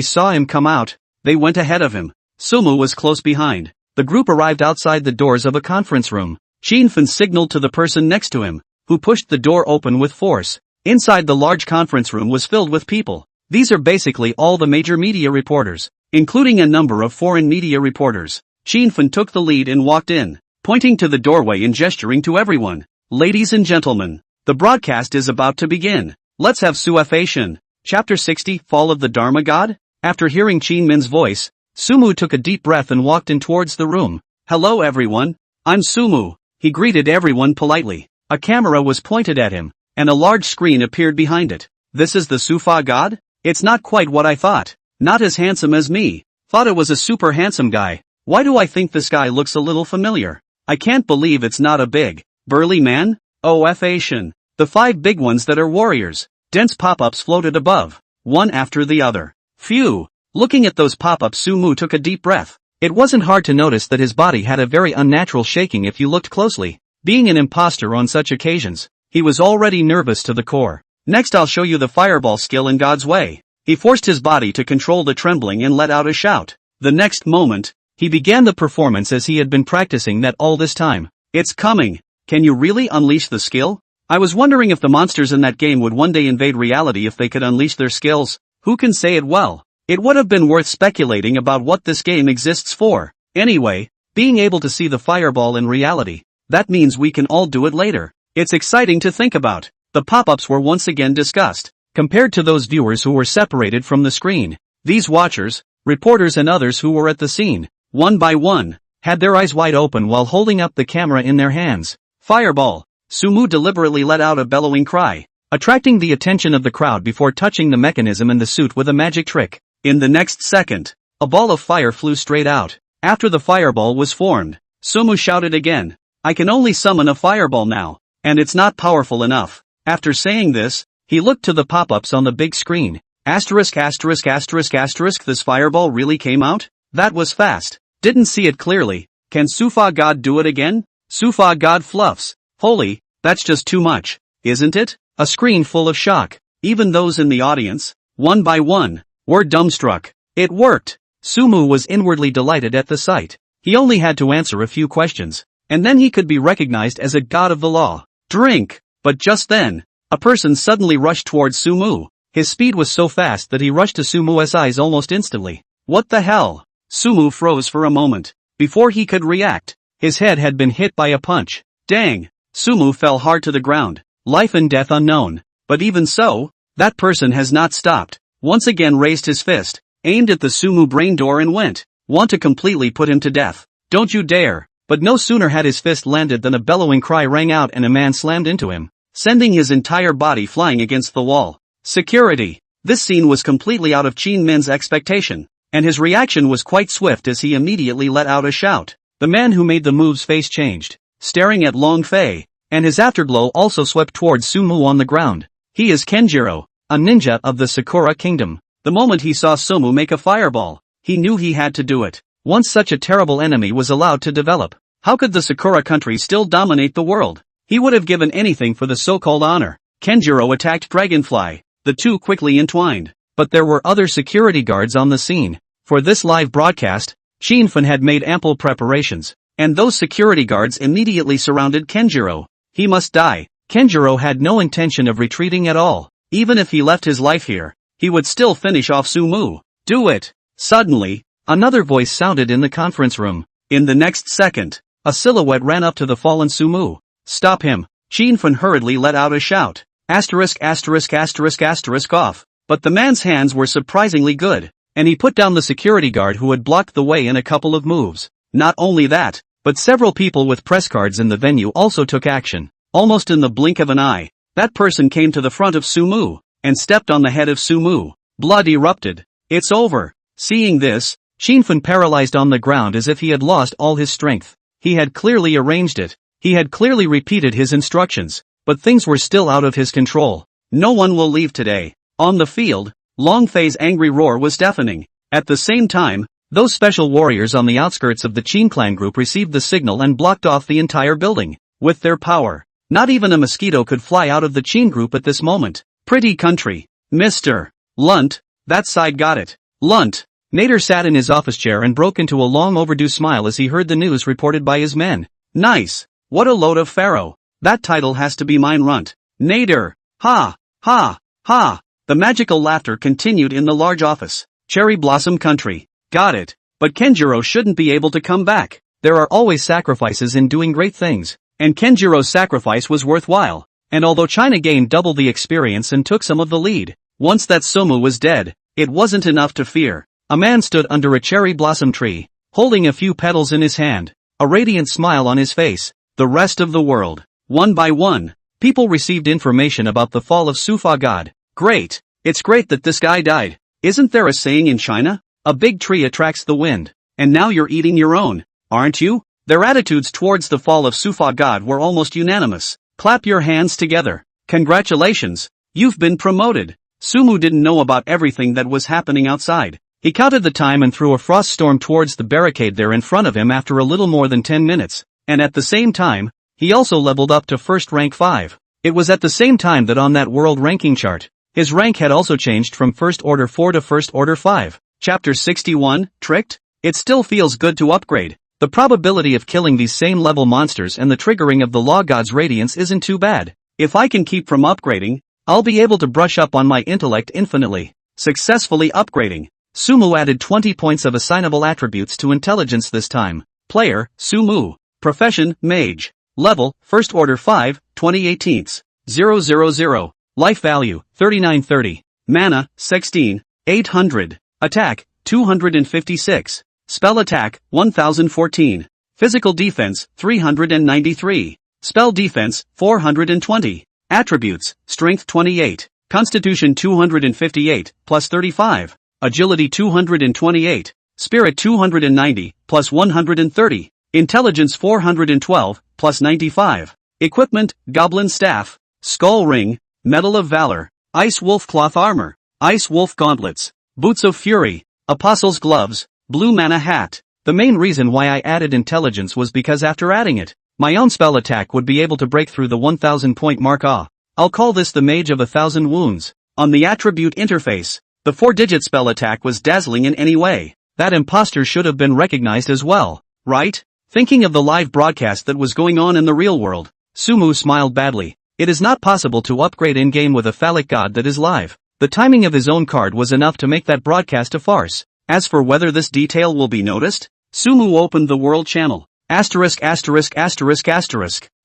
saw him come out, they went ahead of him. Sumu was close behind. The group arrived outside the doors of a conference room. Qin Fun signaled to the person next to him, who pushed the door open with force. Inside the large conference room was filled with people. These are basically all the major media reporters, including a number of foreign media reporters. Qin Fun took the lead and walked in, pointing to the doorway and gesturing to everyone. Ladies and gentlemen, the broadcast is about to begin. Let's have Suefation. Chapter 60, Fall of the Dharma God? After hearing Qin Min's voice, Sumu took a deep breath and walked in towards the room. Hello everyone. I'm Sumu. He greeted everyone politely. A camera was pointed at him, and a large screen appeared behind it. This is the Sufa God? It's not quite what I thought. Not as handsome as me. Thought it was a super handsome guy. Why do I think this guy looks a little familiar? I can't believe it's not a big, burly man? Ofation. The 5 big ones that are warriors. Dense pop-ups floated above, one after the other. Phew. Looking at those pop-ups, Sumu took a deep breath. It wasn't hard to notice that his body had a very unnatural shaking if you looked closely. Being an imposter on such occasions, he was already nervous to the core. Next I'll show you the fireball skill in God's way. He forced his body to control the trembling and let out a shout. The next moment, he began the performance as he had been practicing that all this time. It's coming. Can you really unleash the skill? I was wondering if the monsters in that game would one day invade reality if they could unleash their skills. Who can say it well? It would have been worth speculating about what this game exists for. Anyway, being able to see the fireball in reality, that means we can all do it later. It's exciting to think about. The pop-ups were once again discussed. Compared to those viewers who were separated from the screen, these watchers, reporters and others who were at the scene, one by one, had their eyes wide open while holding up the camera in their hands. Fireball! Sumu deliberately let out a bellowing cry, attracting the attention of the crowd before touching the mechanism in the suit with a magic trick. In the next second, a ball of fire flew straight out. After the fireball was formed, Sumu shouted again, "I can only summon a fireball now, and it's not powerful enough." After saying this, he looked to the pop-ups on the big screen. Asterisk asterisk asterisk asterisk, this fireball really came out? That was fast. Didn't see it clearly. Can Sufa God do it again? Sufa God fluffs. Holy, that's just too much, isn't it? A screen full of shock. Even those in the audience, one by one, were dumbstruck. It worked. Sumu was inwardly delighted at the sight. He only had to answer a few questions, and then he could be recognized as a god of the law. Drink! But just then, a person suddenly rushed towards Sumu. His speed was so fast that he rushed to Sumu's eyes almost instantly. What the hell? Sumu froze for a moment. Before he could react, his head had been hit by a punch. Dang! Sumu fell hard to the ground. Life and death unknown. But even so, that person has not stopped. Once again raised his fist, aimed at the Sumu brain door and went. Want to completely put him to death. Don't you dare. But no sooner had his fist landed than a bellowing cry rang out and a man slammed into him, sending his entire body flying against the wall. Security. This scene was completely out of Qin Min's expectation, and his reaction was quite swift as he immediately let out a shout. The man who made the move's face changed, staring at Long Fei, and his afterglow also swept towards Sumu on the ground. He is Kenjiro, a ninja of the Sakura Kingdom. The moment he saw Sumu make a fireball, he knew he had to do it. Once such a terrible enemy was allowed to develop, how could the Sakura country still dominate the world? He would have given anything for the so-called honor. Kenjiro attacked Dragonfly. The two quickly entwined. But there were other security guards on the scene. For this live broadcast, Shinfun had made ample preparations, and those security guards immediately surrounded Kenjiro. He must die. Kenjiro had no intention of retreating at all. Even if he left his life here, he would still finish off Sumu. Do it! Suddenly, another voice sounded in the conference room. In the next second, a silhouette ran up to the fallen Sumu. Stop him! Shinfun hurriedly let out a shout. Asterisk asterisk asterisk asterisk off. But the man's hands were surprisingly good, and he put down the security guard who had blocked the way in a couple of moves. Not only that, but several people with press cards in the venue also took action. Almost in the blink of an eye, that person came to the front of Sumu, and stepped on the head of Sumu. Blood erupted. It's over. Seeing this, Shinfun paralyzed on the ground as if he had lost all his strength. He had clearly arranged it. He had clearly repeated his instructions, but things were still out of his control. No one will leave today. On the field, Long Fei's angry roar was deafening. At the same time, those special warriors on the outskirts of the Qin clan group received the signal and blocked off the entire building. With their power, not even a mosquito could fly out of the Qin group at this moment. Pretty country. Mr. Lunt, that side got it. Lunt. Nader sat in his office chair and broke into a long overdue smile as he heard the news reported by his men. Nice. What a load of pharaoh. That title has to be mine, Runt. Nader. Ha. Ha. Ha. The magical laughter continued in the large office. Cherry Blossom Country. Got it. But Kenjiro shouldn't be able to come back. There are always sacrifices in doing great things. And Kenjiro's sacrifice was worthwhile. And although China gained double the experience and took some of the lead, once that Sumu was dead, it wasn't enough to fear. A man stood under a cherry blossom tree, holding a few petals in his hand, a radiant smile on his face. The rest of the world, one by one, people received information about the fall of Sufa God. Great. It's great that this guy died. Isn't there a saying in China? A big tree attracts the wind. And now you're eating your own, aren't you? Their attitudes towards the fall of Sufa God were almost unanimous. Clap your hands together. Congratulations. You've been promoted. Sumu didn't know about everything that was happening outside. He counted the time and threw a frost storm towards the barricade there in front of him after a little more than 10 minutes. And at the same time, he also leveled up to first rank 5. It was at the same time that on that world ranking chart, his rank had also changed from first order 4 to first order 5. Chapter 61, Tricked? It still feels good to upgrade. The probability of killing these same level monsters and the triggering of the Law God's radiance isn't too bad. If I can keep from upgrading, I'll be able to brush up on my intellect infinitely. Successfully upgrading. Sumu added 20 points of assignable attributes to intelligence this time. Player, Sumu. Profession, Mage. Level, First Order 5, 2018. 000. Life value, 3930. Mana, 16, 800. Attack, 256. Spell attack, 1014. Physical defense, 393. Spell defense, 420. Attributes, Strength 28. Constitution 258, plus 35. Agility 228. Spirit 290, plus 130. Intelligence 412, plus 95. Equipment, Goblin Staff. Skull Ring. Medal of Valor. Ice Wolf Cloth Armor. Ice Wolf Gauntlets. Boots of Fury. Apostle's Gloves. Blue Mana Hat. The main reason why I added intelligence was because after adding it, my own spell attack would be able to break through the 1000 point mark. I'll call this the Mage of 1000 Wounds. On the attribute interface, the 4-digit spell attack was dazzling in any way. That imposter should have been recognized as well, right? Thinking of the live broadcast that was going on in the real world, Sumu smiled badly. It is not possible to upgrade in-game with a phallic god that is live. The timing of his own card was enough to make that broadcast a farce. As for whether this detail will be noticed, Sumu opened the world channel. Asterisk.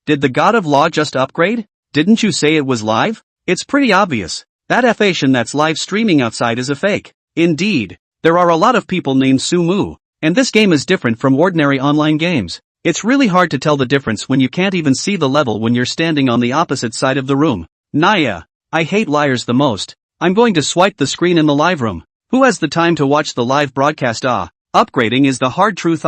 Did the God of Law just upgrade? Didn't you say it was live? It's pretty obvious. That F-ation that's live streaming outside is a fake. Indeed, there are a lot of people named Sumu, and this game is different from ordinary online games. It's really hard to tell the difference when you can't even see the level when you're standing on the opposite side of the room. Naya. I hate liars the most. I'm going to swipe the screen in the live room. Who has the time to watch the live broadcast? Upgrading is the hard truth.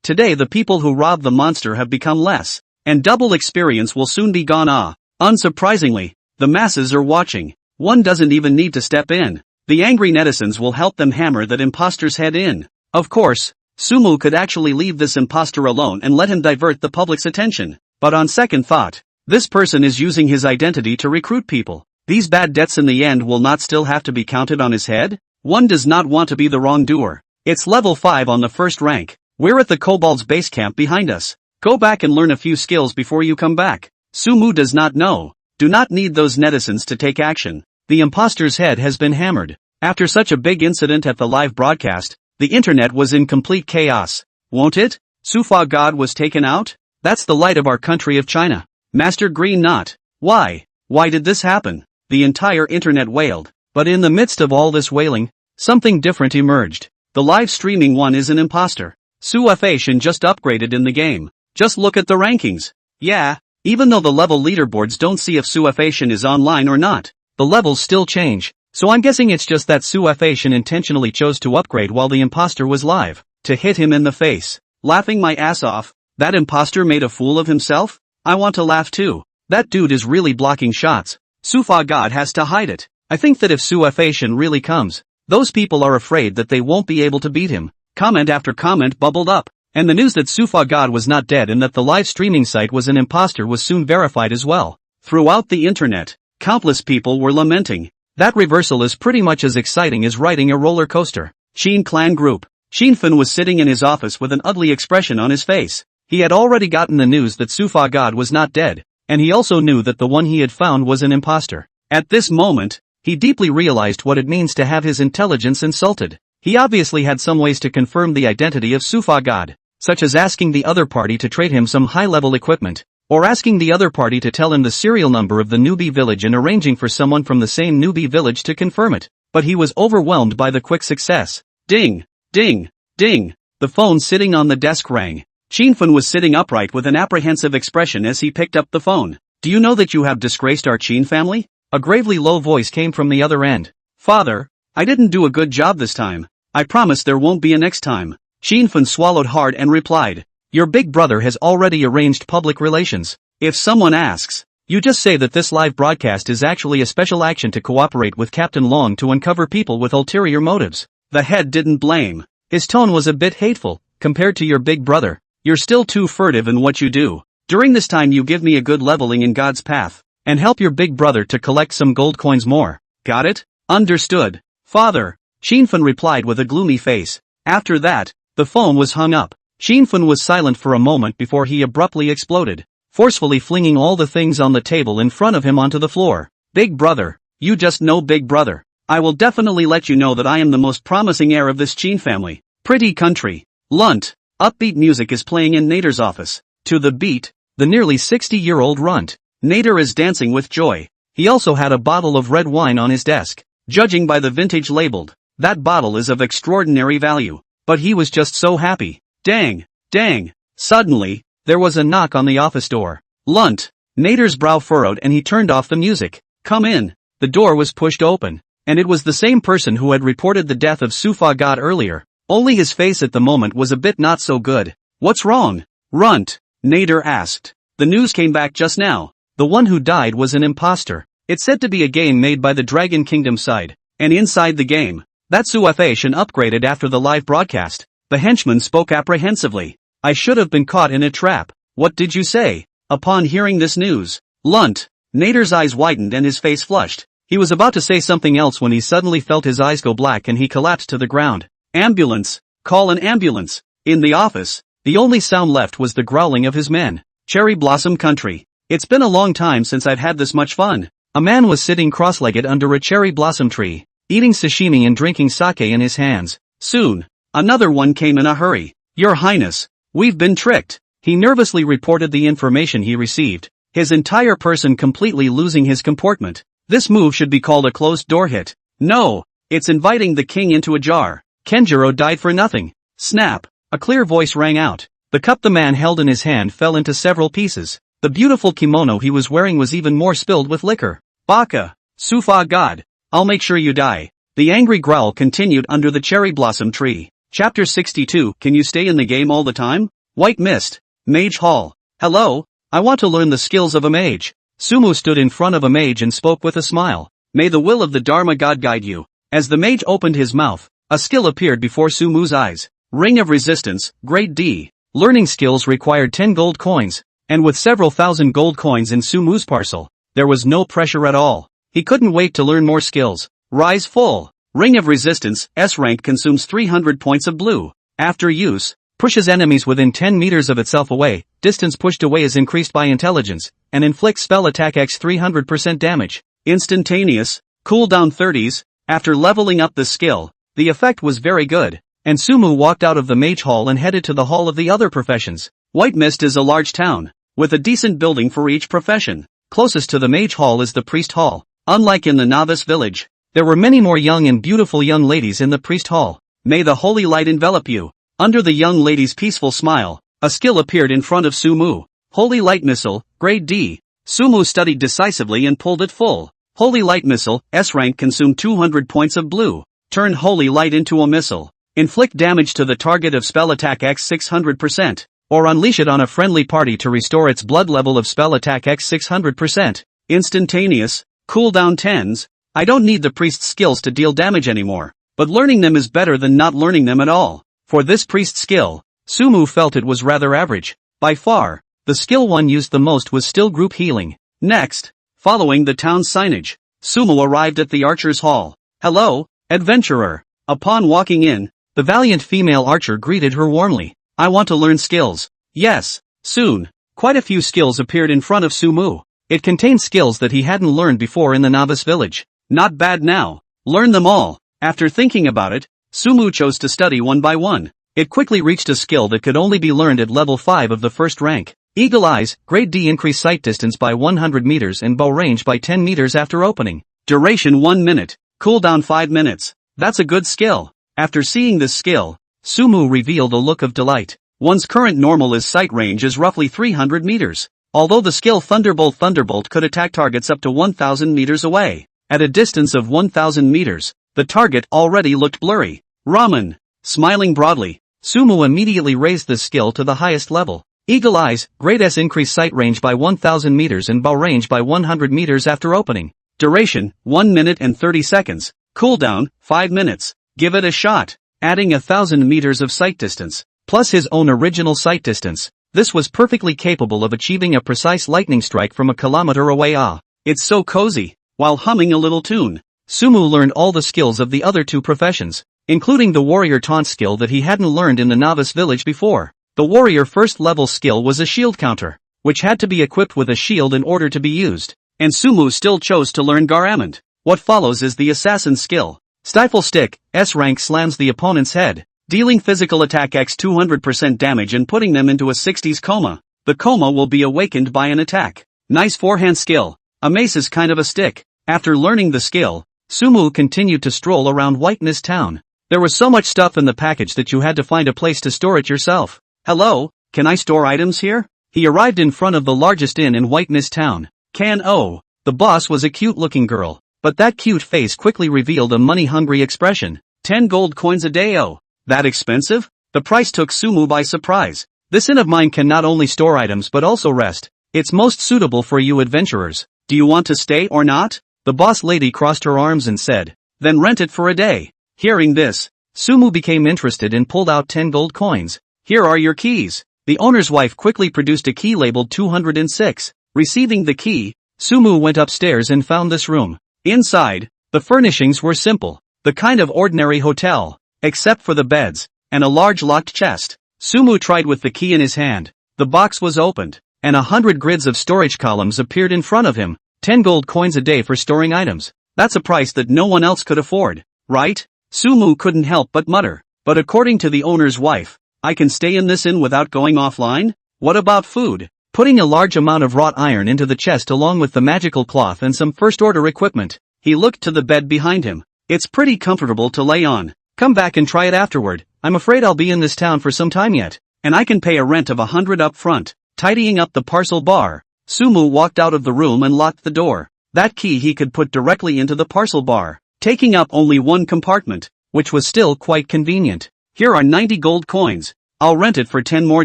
Today the people who rob the monster have become less, and double experience will soon be gone. Unsurprisingly, the masses are watching. One doesn't even need to step in. The angry netizens will help them hammer that imposter's head in. Of course, Sumu could actually leave this imposter alone and let him divert the public's attention. But on second thought, this person is using his identity to recruit people. These bad debts in the end will not still have to be counted on his head? One does not want to be the wrongdoer. It's level 5 on the first rank. We're at the kobold's base camp behind us. Go back and learn a few skills before you come back. Sumu does not know. Do not need those netizens to take action. The imposter's head has been hammered. After such a big incident at the live broadcast, the internet was in complete chaos. Won't it? Sufa God was taken out? That's the light of our country of China. Master Green Knot. Why? Why did this happen? The entire internet wailed. But in the midst of all this wailing, something different emerged. The live streaming one is an imposter. Su-F-ation just upgraded in the game. Just look at the rankings. Yeah, even though the level leaderboards don't see if Su-F-ation is online or not, the levels still change. So I'm guessing it's just that Su-F-ation intentionally chose to upgrade while the imposter was live, to hit him in the face. Laughing my ass off. That imposter made a fool of himself? I want to laugh too. That dude is really blocking shots. Sufa God has to hide it. I think that if Su-F-ation really comes, those people are afraid that they won't be able to beat him. Comment after comment bubbled up, and the news that Sufa God was not dead and that the live streaming site was an imposter was soon verified as well. Throughout the internet, countless people were lamenting. That reversal is pretty much as exciting as riding a roller coaster. Shin Clan Group. Shinfun was sitting in his office with an ugly expression on his face. He had already gotten the news that Sufa God was not dead, and he also knew that the one he had found was an imposter. At this moment, he deeply realized what it means to have his intelligence insulted. He obviously had some ways to confirm the identity of Sufa God, such as asking the other party to trade him some high-level equipment, or asking the other party to tell him the serial number of the newbie village and arranging for someone from the same newbie village to confirm it. But he was overwhelmed by the quick success. Ding! Ding! Ding! The phone sitting on the desk rang. Shinfun was sitting upright with an apprehensive expression as he picked up the phone. Do you know that you have disgraced our Qin family? A gravely low voice came from the other end. Father, I didn't do a good job this time. I promise there won't be a next time. Shinfun swallowed hard and replied. Your big brother has already arranged public relations. If someone asks, you just say that this live broadcast is actually a special action to cooperate with Captain Long to uncover people with ulterior motives. The head didn't blame. His tone was a bit hateful. Compared to your big brother, you're still too furtive in what you do. During this time you give me a good leveling in God's path, and help your big brother to collect some gold coins more. Got it? Understood. Father, Shinfun replied with a gloomy face. After that, the phone was hung up. Shinfun was silent for a moment before he abruptly exploded, forcefully flinging all the things on the table in front of him onto the floor. Big brother, you just know big brother. I will definitely let you know that I am the most promising heir of this Qin family. Pretty country. Lunt. Upbeat music is playing in Nader's office. To the beat, the nearly 60-year-old runt. Nader is dancing with joy. He also had a bottle of red wine on his desk. Judging by the vintage labeled, that bottle is of extraordinary value. But he was just so happy. Dang. Dang. Suddenly, there was a knock on the office door. Lunt. Nader's brow furrowed and he turned off the music. Come in. The door was pushed open. And it was the same person who had reported the death of Sufa God earlier. Only his face at the moment was a bit not so good. What's wrong? Runt. Nader asked. The news came back just now. The one who died was an imposter. It's said to be a game made by the Dragon Kingdom side. And inside the game, that's UFation upgraded after the live broadcast. The henchman spoke apprehensively. I should have been caught in a trap. What did you say? Upon hearing this news, Lunt. Nader's eyes widened and his face flushed. He was about to say something else when he suddenly felt his eyes go black and he collapsed to the ground. Ambulance! Call an ambulance! In the office, the only sound left was the growling of his men. Cherry Blossom Country. It's been a long time since I've had this much fun. A man was sitting cross-legged under a cherry blossom tree, eating sashimi and drinking sake in his hands. Soon, another one came in a hurry. Your Highness, we've been tricked. He nervously reported the information he received, his entire person completely losing his comportment. This move should be called a closed-door hit. No, it's inviting the king into a jar. Kenjiro died for nothing. Snap! A clear voice rang out. The cup the man held in his hand fell into several pieces. The beautiful kimono he was wearing was even more spilled with liquor. Baka! Sufa God! I'll make sure you die. The angry growl continued under the cherry blossom tree. Chapter 62. Can you stay in the game all the time? White Mist. Mage Hall. Hello, I want to learn the skills of a mage. Sumu stood in front of a mage and spoke with a smile. May the will of the Dharma God guide you. As the mage opened his mouth, a skill appeared before Sumu's eyes. Ring of Resistance, Grade D. Learning skills required 10 gold coins, and with several thousand gold coins in Sumu's parcel, there was no pressure at all. He couldn't wait to learn more skills. Rise Full. Ring of Resistance, S rank consumes 300 points of blue. After use, pushes enemies within 10 meters of itself away. Distance pushed away is increased by intelligence, and inflicts spell attack x 300% damage. Instantaneous, cooldown 30s. After leveling up the skill, the effect was very good, and Sumu walked out of the mage hall and headed to the hall of the other professions. White Mist is a large town, with a decent building for each profession. Closest to the mage hall is the priest hall. Unlike in the novice village, there were many more young and beautiful young ladies in the priest hall. May the holy light envelop you. Under the young lady's peaceful smile, a skill appeared in front of Sumu. Holy Light Missile, Grade D. Sumu studied decisively and pulled it full. Holy Light Missile, S rank consumed 200 points of blue. Turn Holy Light into a missile. Inflict damage to the target of spell attack x 600%, or unleash it on a friendly party to restore its blood level of spell attack x 600%. Instantaneous, cooldown 10s. I don't need the priest's skills to deal damage anymore, but learning them is better than not learning them at all. For this priest skill, Sumu felt it was rather average. By far, the skill one used the most was still group healing. Next, following the town's signage, Sumu arrived at the archer's hall. Hello, adventurer. Upon walking in, the valiant female archer greeted her warmly. I want to learn skills. Yes, soon. Quite a few skills appeared in front of Sumu. It contained skills that he hadn't learned before in the novice village. Not bad now. Learn them all. After thinking about it, Sumu chose to study one by one. It quickly reached a skill that could only be learned at level 5 of the first rank. Eagle Eyes, Grade D. Increase sight distance by 100 meters and bow range by 10 meters after opening. Duration 1 minute. Cooldown 5 minutes. That's a good skill. After seeing this skill, Sumu revealed a look of delight. One's current normal is sight range is roughly 300 meters. Although the skill Thunderbolt could attack targets up to 1000 meters away. At a distance of 1000 meters, the target already looked blurry. Ramen. Smiling broadly, Sumu immediately raised this skill to the highest level. Eagle Eyes, Grade S. Increase sight range by 1000 meters and bow range by 100 meters after opening. Duration, 1 minute and 30 seconds. Cooldown, 5 minutes. Give it a shot. Adding 1000 meters of sight distance, plus his own original sight distance, this was perfectly capable of achieving a precise lightning strike from a kilometer away. It's so cozy. While humming a little tune, Sumu learned all the skills of the other two professions, including the warrior taunt skill that he hadn't learned in the novice village before. The warrior first level skill was a shield counter, which had to be equipped with a shield in order to be used, and Sumu still chose to learn Garamond. What follows is the assassin's skill. Stifle Stick, S rank slams the opponent's head, dealing physical attack x 200% damage and putting them into a 60s coma. The coma will be awakened by an attack. Nice forehand skill. A mace is kind of a stick. After learning the skill, Sumu continued to stroll around Whiteness Town. There was so much stuff in the package that you had to find a place to store it yourself. Hello, can I store items here? He arrived in front of the largest inn in Whiteness Town. The boss was a cute-looking girl, but that cute face quickly revealed a money-hungry expression. 10 gold coins a day. Oh, that expensive? The price took Sumu by surprise. This inn of mine can not only store items but also rest. It's most suitable for you adventurers. Do you want to stay or not? The boss lady crossed her arms and said, then rent it for a day. Hearing this, Sumu became interested and pulled out 10 gold coins. Here are your keys. The owner's wife quickly produced a key labeled 206. Receiving the key, Sumu went upstairs and found this room. Inside, the furnishings were simple, the kind of ordinary hotel, except for the beds, and a large locked chest. Sumu tried with the key in his hand. The box was opened, and 100 grids of storage columns appeared in front of him. 10 gold coins a day for storing items. That's a price that no one else could afford, right? Sumu couldn't help but mutter. But according to the owner's wife, I can stay in this inn without going offline? What about food? Putting a large amount of wrought iron into the chest along with the magical cloth and some first-order equipment, he looked to the bed behind him. It's pretty comfortable to lay on. Come back and try it afterward. I'm afraid I'll be in this town for some time yet, and I can pay a rent of 100 up front. Tidying up the parcel bar, Sumu walked out of the room and locked the door. That key he could put directly into the parcel bar, taking up only one compartment, which was still quite convenient. Here are 90 gold coins. I'll rent it for 10 more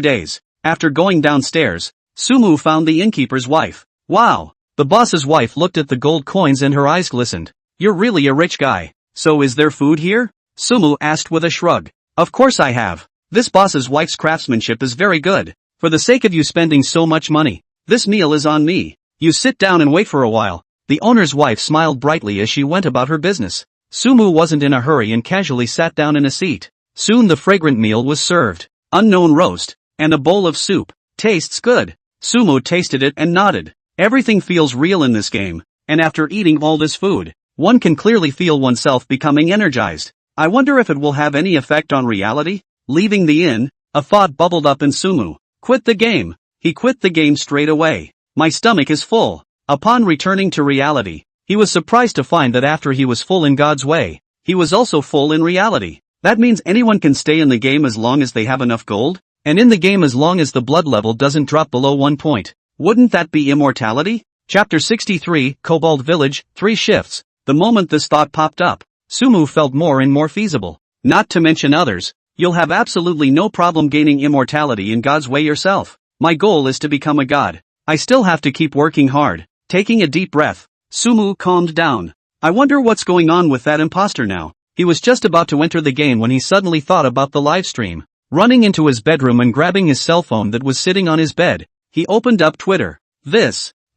days. After going downstairs, Sumu found the innkeeper's wife. Wow! The boss's wife looked at the gold coins and her eyes glistened. You're really a rich guy. So is there food here? Sumu asked with a shrug. Of course I have. This boss's wife's craftsmanship is very good. For the sake of you spending so much money, this meal is on me. You sit down and wait for a while. The owner's wife smiled brightly as she went about her business. Sumu wasn't in a hurry and casually sat down in a seat. Soon the fragrant meal was served. Unknown roast, and a bowl of soup. Tastes good. Sumu tasted it and nodded. Everything feels real in this game, and after eating all this food, one can clearly feel oneself becoming energized. I wonder if it will have any effect on reality? Leaving the inn, a thought bubbled up in Sumu. Quit the game. He quit the game straight away. My stomach is full. Upon returning to reality, he was surprised to find that after he was full in God's way, he was also full in reality. That means anyone can stay in the game as long as they have enough gold? And in the game as long as the blood level doesn't drop below 1 point. Wouldn't that be immortality? Chapter 63, Cobalt Village, 3 shifts. The moment this thought popped up, Sumu felt more and more feasible. Not to mention others, you'll have absolutely no problem gaining immortality in God's way yourself. My goal is to become a god. I still have to keep working hard. Taking a deep breath, Sumu calmed down. I wonder what's going on with that imposter now. He was just about to enter the game when he suddenly thought about the live stream. Running into his bedroom and grabbing his cell phone that was sitting on his bed, he opened up Twitter.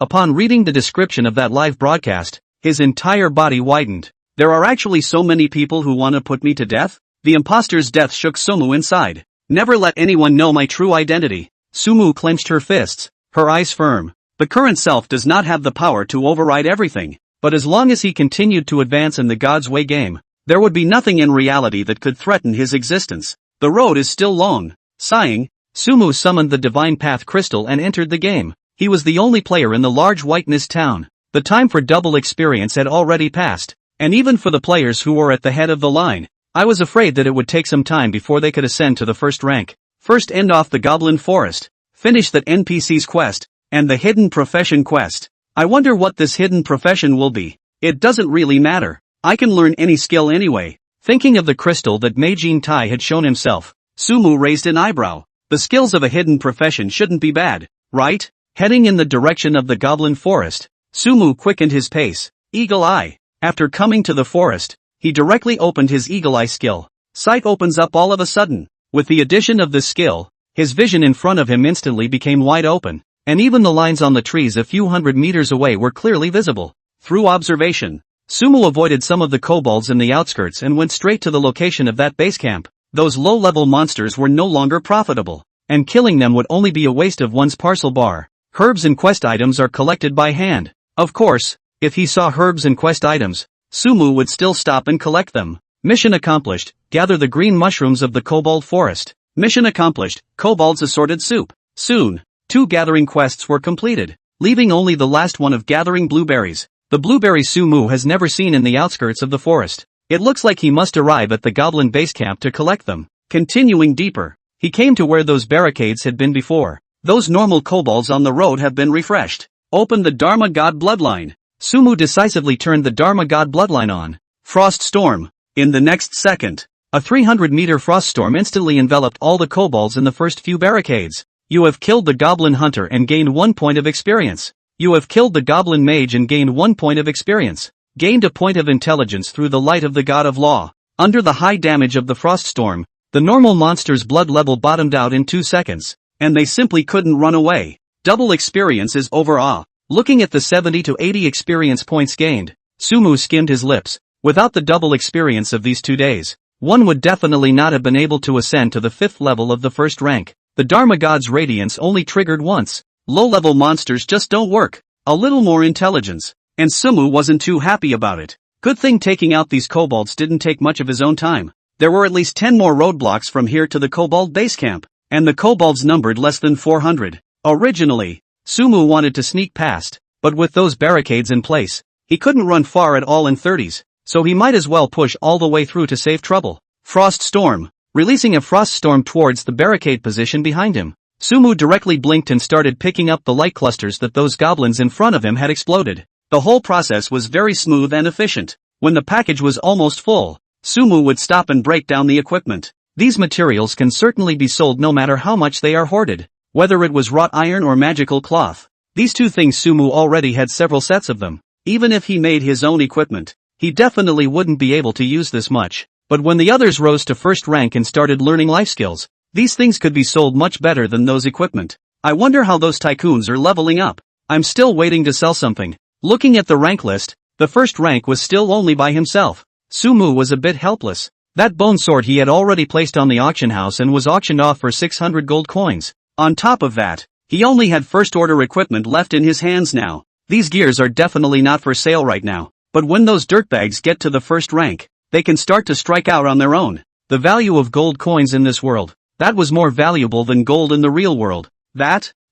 Upon reading the description of that live broadcast, his entire body widened. There are actually so many people who want to put me to death? The imposter's death shook Sumu inside. Never let anyone know my true identity. Sumu clenched her fists, her eyes firm. The current self does not have the power to override everything, but as long as he continued to advance in the God's way game, there would be nothing in reality that could threaten his existence. The road is still long. Sighing, Sumu summoned the Divine Path Crystal and entered the game. He was the only player in the large Whiteness town. The time for double experience had already passed, and even for the players who were at the head of the line, I was afraid that it would take some time before they could ascend to the first rank. First end off the Goblin Forest, finish that NPC's quest, and the Hidden Profession quest. I wonder what this hidden profession will be. It doesn't really matter. I can learn any skill anyway. Thinking of the crystal that Meijin Tai had shown himself, Sumu raised an eyebrow. The skills of a hidden profession shouldn't be bad, right? Heading in the direction of the Goblin Forest, Sumu quickened his pace. Eagle Eye. After coming to the forest, he directly opened his Eagle Eye skill. Sight opens up all of a sudden. With the addition of this skill, his vision in front of him instantly became wide open, and even the lines on the trees a few hundred meters away were clearly visible. Through observation, Sumu avoided some of the kobolds in the outskirts and went straight to the location of that base camp. Those low-level monsters were no longer profitable, and killing them would only be a waste of one's parcel bar. Herbs and quest items are collected by hand. Of course, if he saw herbs and quest items, Sumu would still stop and collect them. Mission accomplished, gather the green mushrooms of the kobold forest. Mission accomplished, kobold's assorted soup. Soon, 2 gathering quests were completed, leaving only the last one of gathering blueberries. The blueberry Sumu has never seen in the outskirts of the forest. It looks like he must arrive at the goblin base camp to collect them. Continuing deeper, he came to where those barricades had been before. Those normal kobolds on the road have been refreshed. Open the Dharma God bloodline. Sumu decisively turned the Dharma God bloodline on. Frost storm. In the next second, a 300-meter frost storm instantly enveloped all the kobolds in the first few barricades. You have killed the goblin hunter and gained 1 point of experience. You have killed the goblin mage and gained 1 point of experience. Gained a point of intelligence through the light of the god of law. Under the high damage of the frost storm, the normal monster's blood level bottomed out in 2 seconds, and they simply couldn't run away. Double experience is over. Looking at the 70 to 80 experience points gained, Sumu skimmed his lips. Without the double experience of these 2 days, one would definitely not have been able to ascend to the 5th level of the first rank. The Dharma God's radiance only triggered once. Low-level monsters just don't work. A little more intelligence. And Sumu wasn't too happy about it. Good thing taking out these kobolds didn't take much of his own time. There were at least 10 more roadblocks from here to the kobold base camp, and the kobolds numbered less than 400. Originally, Sumu wanted to sneak past, but with those barricades in place, he couldn't run far at all in 30s, so he might as well push all the way through to save trouble. Frost storm. Releasing a frost storm towards the barricade position behind him, Sumu directly blinked and started picking up the light clusters that those goblins in front of him had exploded. The whole process was very smooth and efficient. When the package was almost full, Sumu would stop and break down the equipment. These materials can certainly be sold no matter how much they are hoarded, whether it was wrought iron or magical cloth. These 2 things Sumu already had several sets of them. Even if he made his own equipment, he definitely wouldn't be able to use this much. But when the others rose to first rank and started learning life skills, these things could be sold much better than those equipment. I wonder how those tycoons are leveling up. I'm still waiting to sell something. Looking at the rank list, the first rank was still only by himself. Sumu was a bit helpless. That bone sword he had already placed on the auction house and was auctioned off for 600 gold coins. On top of that, he only had first order equipment left in his hands now. These gears are definitely not for sale right now, but when those dirtbags get to the first rank, they can start to strike out on their own. The value of gold coins in this world, that was more valuable than gold in the real world.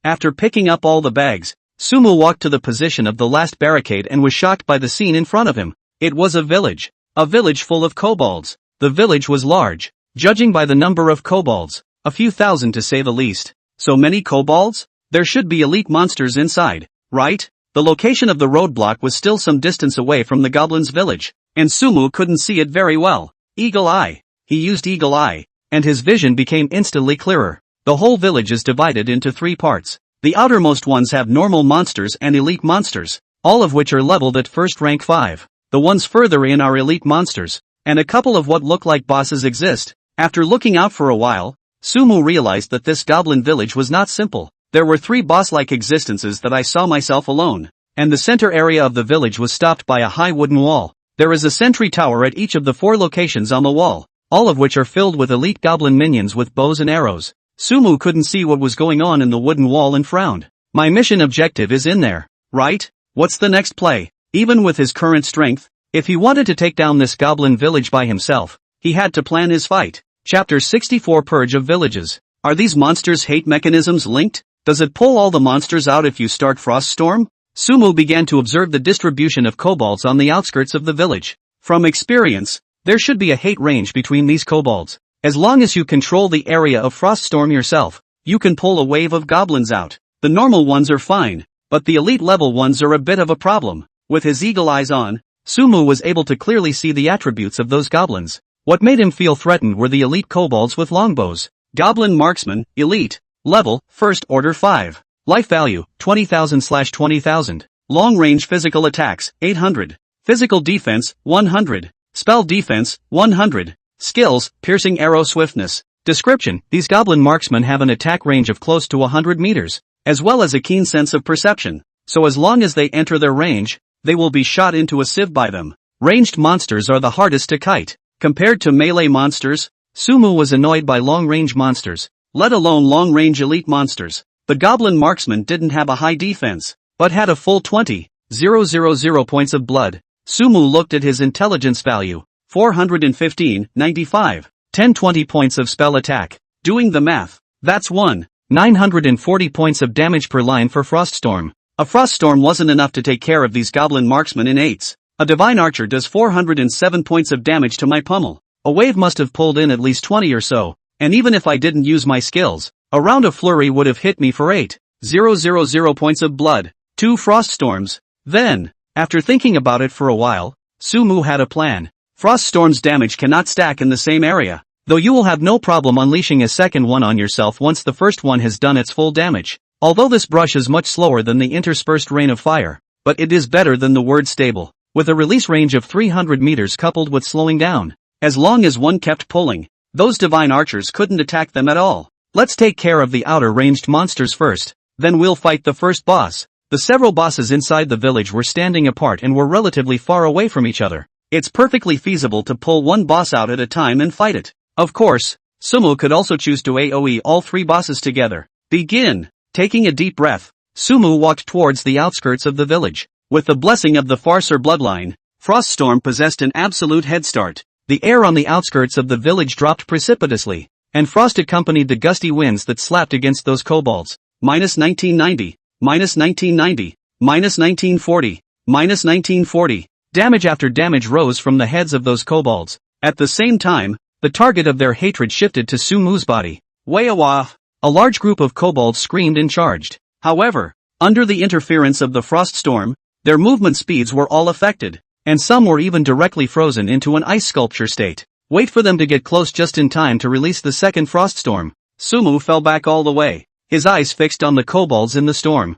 After picking up all the bags, Sumu walked to the position of the last barricade and was shocked by the scene in front of him. It was a village full of kobolds. The village was large, judging by the number of kobolds, a few thousand to say the least. So many kobolds? There should be elite monsters inside, right? The location of the roadblock was still some distance away from the goblin's village, and Sumu couldn't see it very well. Eagle Eye. He used Eagle Eye, and his vision became instantly clearer. The whole village is divided into 3 parts. The outermost ones have normal monsters and elite monsters, all of which are leveled at first rank 5. The ones further in are elite monsters, and a couple of what look like bosses exist. After looking out for a while, Sumu realized that this goblin village was not simple. There were 3 boss-like existences that I saw myself alone, and the center area of the village was stopped by a high wooden wall. There is a sentry tower at each of the 4 locations on the wall, all of which are filled with elite goblin minions with bows and arrows. Sumu couldn't see what was going on in the wooden wall and frowned. My mission objective is in there, right? What's the next play? Even with his current strength, if he wanted to take down this goblin village by himself, he had to plan his fight. Chapter 64 Purge of Villages. Are these monsters' hate mechanisms linked? Does it pull all the monsters out if you start Frost Storm? Sumu began to observe the distribution of kobolds on the outskirts of the village. From experience, there should be a hate range between these kobolds. As long as you control the area of Frost Storm yourself, you can pull a wave of goblins out. The normal ones are fine, but the elite level ones are a bit of a problem. With his eagle eyes on, Sumu was able to clearly see the attributes of those goblins. What made him feel threatened were the elite kobolds with longbows. Goblin Marksman, Elite. Level, First Order 5. Life value, 20,000/20,000. Long range physical attacks, 800. Physical defense, 100. Spell defense, 100. Skills, Piercing Arrow Swiftness. Description: these goblin marksmen have an attack range of close to 100 meters, as well as a keen sense of perception, so as long as they enter their range, they will be shot into a sieve by them. Ranged monsters are the hardest to kite. Compared to melee monsters, Sumu was annoyed by long-range monsters, let alone long-range elite monsters. The goblin marksman didn't have a high defense, but had a full 20,000 points of blood. Sumu looked at his intelligence value. 415, 95. 10-20 points of spell attack. Doing the math. That's 940 points of damage per line for Froststorm. A Froststorm wasn't enough to take care of these goblin marksmen in 8s. A divine archer does 407 points of damage to my pummel. A wave must have pulled in at least 20 or so, and even if I didn't use my skills, a round of flurry would have hit me for 8,000 points of blood. 2 Froststorms. Then, after thinking about it for a while, Sumu had a plan. Froststorm's damage cannot stack in the same area, though you will have no problem unleashing a second one on yourself once the first one has done its full damage. Although this brush is much slower than the interspersed rain of fire, but it is better than the word stable, with a release range of 300 meters coupled with slowing down. As long as one kept pulling, those divine archers couldn't attack them at all. Let's take care of the outer ranged monsters first, then we'll fight the first boss. The several bosses inside the village were standing apart and were relatively far away from each other. It's perfectly feasible to pull one boss out at a time and fight it. Of course, Sumu could also choose to AoE all 3 bosses together. Begin. Taking a deep breath, Sumu walked towards the outskirts of the village. With the blessing of the Farser bloodline, Froststorm possessed an absolute head start. The air on the outskirts of the village dropped precipitously, and frost accompanied the gusty winds that slapped against those kobolds. -1990, -1990, -1940, -1940. Damage after damage rose from the heads of those kobolds. At the same time, the target of their hatred shifted to Sumu's body. Wayawa! A large group of kobolds screamed and charged. However, under the interference of the Froststorm, their movement speeds were all affected, and some were even directly frozen into an ice sculpture state. Wait for them to get close just in time to release the second Froststorm. Sumu fell back all the way, his eyes fixed on the kobolds in the storm.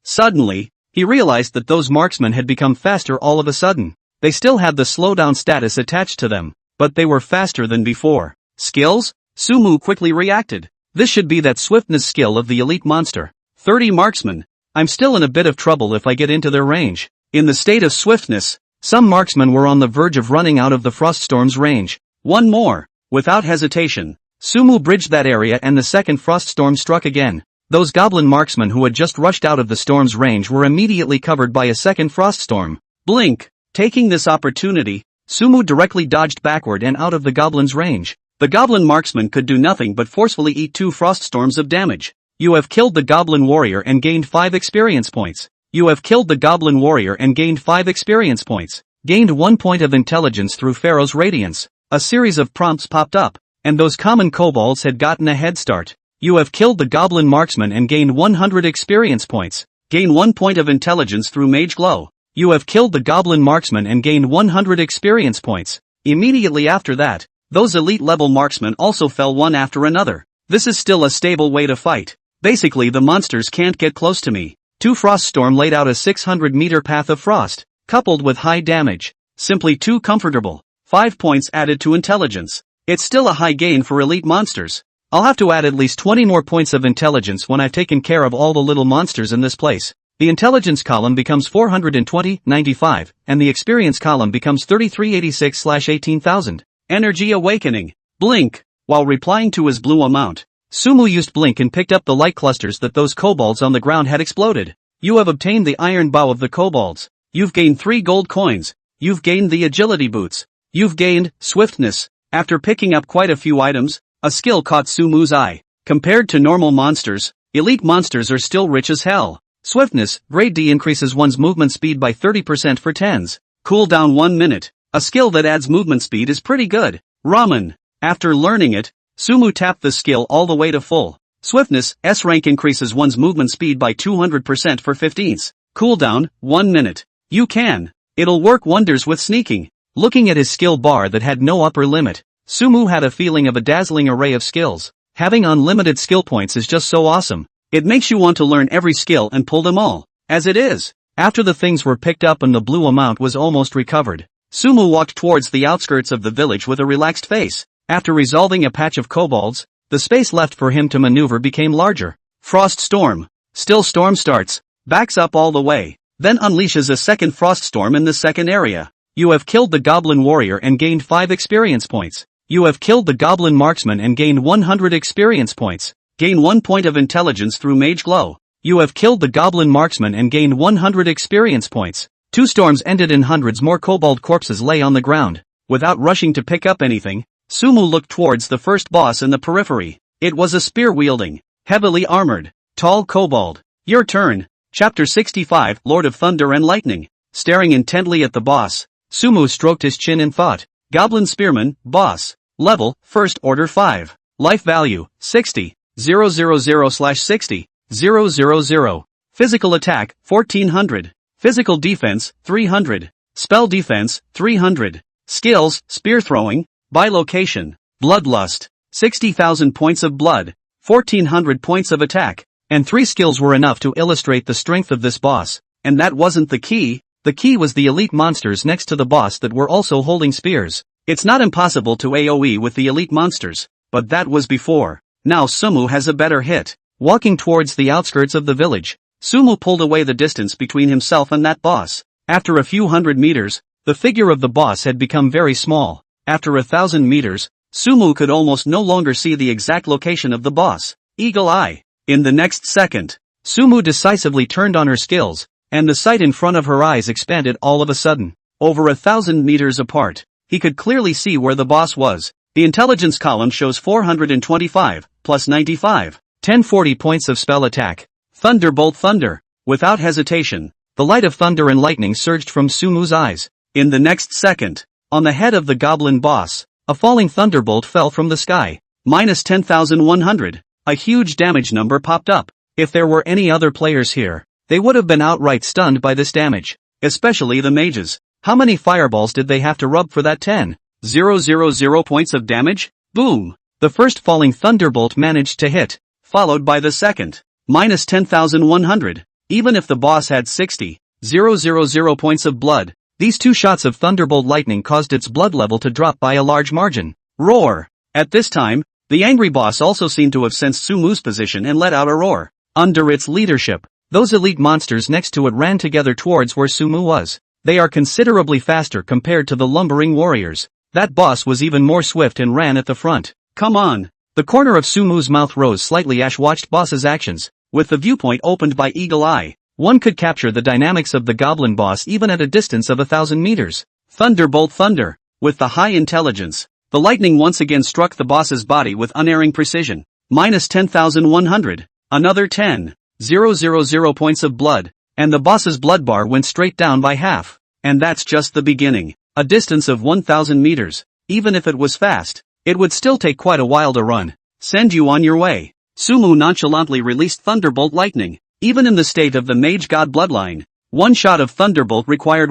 Suddenly, he realized that those marksmen had become faster all of a sudden. They still had the slowdown status attached to them, but they were faster than before. Skills? Sumu quickly reacted. This should be that swiftness skill of the elite monster. 30 marksmen. I'm still in a bit of trouble if I get into their range. In the state of swiftness, some marksmen were on the verge of running out of the Froststorm's range. One more. Without hesitation, Sumu bridged that area and the second Froststorm struck again. Those goblin marksmen who had just rushed out of the storm's range were immediately covered by a second Froststorm. Blink. Taking this opportunity, Sumu directly dodged backward and out of the goblin's range. The goblin marksman could do nothing but forcefully eat 2 Froststorms of damage. You have killed the goblin warrior and gained 5 experience points. You have killed the goblin warrior and gained 5 experience points. Gained 1 point of intelligence through Pharaoh's radiance. A series of prompts popped up, and those common kobolds had gotten a head start. You have killed the goblin marksman and gained 100 experience points. Gain 1 point of intelligence through Mage Glow. You have killed the goblin marksman and gained 100 experience points. Immediately after that, those elite level marksmen also fell one after another. This is still a stable way to fight. Basically the monsters can't get close to me. 2 Froststorm laid out a 600-meter path of frost, coupled with high damage. Simply too comfortable. 5 points added to intelligence. It's still a high gain for elite monsters. I'll have to add at least 20 more points of intelligence when I've taken care of all the little monsters in this place. The intelligence column becomes 420, 95, and the experience column becomes 3386/18,000. Energy awakening. Blink. While replying to his blue amount, Sumu used blink and picked up the light clusters that those kobolds on the ground had exploded. You have obtained the iron bow of the kobolds. You've gained 3 gold coins. You've gained the agility boots. You've gained swiftness. After picking up quite a few items, a skill caught Sumu's eye. Compared to normal monsters, elite monsters are still rich as hell. Swiftness, grade D, increases one's movement speed by 30% for 10s. Cooldown 1 minute. A skill that adds movement speed is pretty good. Ramen. After learning it, Sumu tapped the skill all the way to full. Swiftness, S rank, increases one's movement speed by 200% for 15s. Cooldown, 1 minute. You can. It'll work wonders with sneaking. Looking at his skill bar that had no upper limit, Sumu had a feeling of a dazzling array of skills. Having unlimited skill points is just so awesome. It makes you want to learn every skill and pull them all. As it is, after the things were picked up and the blue amount was almost recovered, Sumu walked towards the outskirts of the village with a relaxed face. After resolving a patch of kobolds, the space left for him to maneuver became larger. Frost Storm. Still storm starts, backs up all the way, then unleashes a second Frost Storm in the second area. You have killed the goblin warrior and gained 5 experience points. You have killed the goblin marksman and gained 100 experience points. Gain 1 point of intelligence through Mage Glow. You have killed the goblin marksman and gained 100 experience points. Two storms ended and hundreds more kobold corpses lay on the ground. Without rushing to pick up anything, Sumu looked towards the first boss in the periphery. It was a spear-wielding, heavily armored, tall kobold. Your turn. Chapter 65, Lord of Thunder and Lightning. Staring intently at the boss, Sumu stroked his chin in thought. Goblin Spearman, boss. Level, First Order 5. Life value, 60. 000/60. 000. Physical attack, 1400. Physical defense, 300. Spell defense, 300. Skills, spear throwing. By location, bloodlust. 60,000 points of blood. 1400 points of attack. And 3 skills were enough to illustrate the strength of this boss. And that wasn't the key. The key was the elite monsters next to the boss that were also holding spears. It's not impossible to AoE with the elite monsters, but that was before. Now Sumu has a better hit. Walking towards the outskirts of the village, Sumu pulled away the distance between himself and that boss. After a few hundred meters, the figure of the boss had become very small. After 1,000 meters, Sumu could almost no longer see the exact location of the boss. Eagle eye. In the next second, Sumu decisively turned on her skills, and the sight in front of her eyes expanded all of a sudden. Over 1,000 meters apart, he could clearly see where the boss was. The intelligence column shows 425, plus 95, 1040 points of spell attack. Thunderbolt thunder. Without hesitation, the light of thunder and lightning surged from Sumu's eyes. In the next second, on the head of the goblin boss, a falling thunderbolt fell from the sky. Minus 10,100. A huge damage number popped up. If there were any other players here, they would have been outright stunned by this damage. Especially the mages. How many fireballs did they have to rub for that 10,000 points of damage? Boom! The first falling thunderbolt managed to hit, followed by the second. Minus 10,100. Even if the boss had 60,000 points of blood, these 2 shots of thunderbolt lightning caused its blood level to drop by a large margin. Roar! At this time, the angry boss also seemed to have sensed Sumu's position and let out a roar. Under its leadership, those elite monsters next to it ran together towards where Sumu was. They are considerably faster compared to the lumbering warriors. That boss was even more swift and ran at the front. Come on! The corner of Sumu's mouth rose slightly as watched boss's actions. With the viewpoint opened by Eagle Eye, one could capture the dynamics of the goblin boss even at a distance of 1,000 meters. Thunderbolt thunder. With the high intelligence, the lightning once again struck the boss's body with unerring precision. Minus 10,100. Another 10,000 points of blood, and the boss's blood bar went straight down by half. And that's just the beginning. A distance of 1,000 meters. Even if it was fast, it would still take quite a while to run. Send you on your way. Sumu nonchalantly released Thunderbolt lightning. Even in the state of the mage god bloodline, 1 shot of Thunderbolt required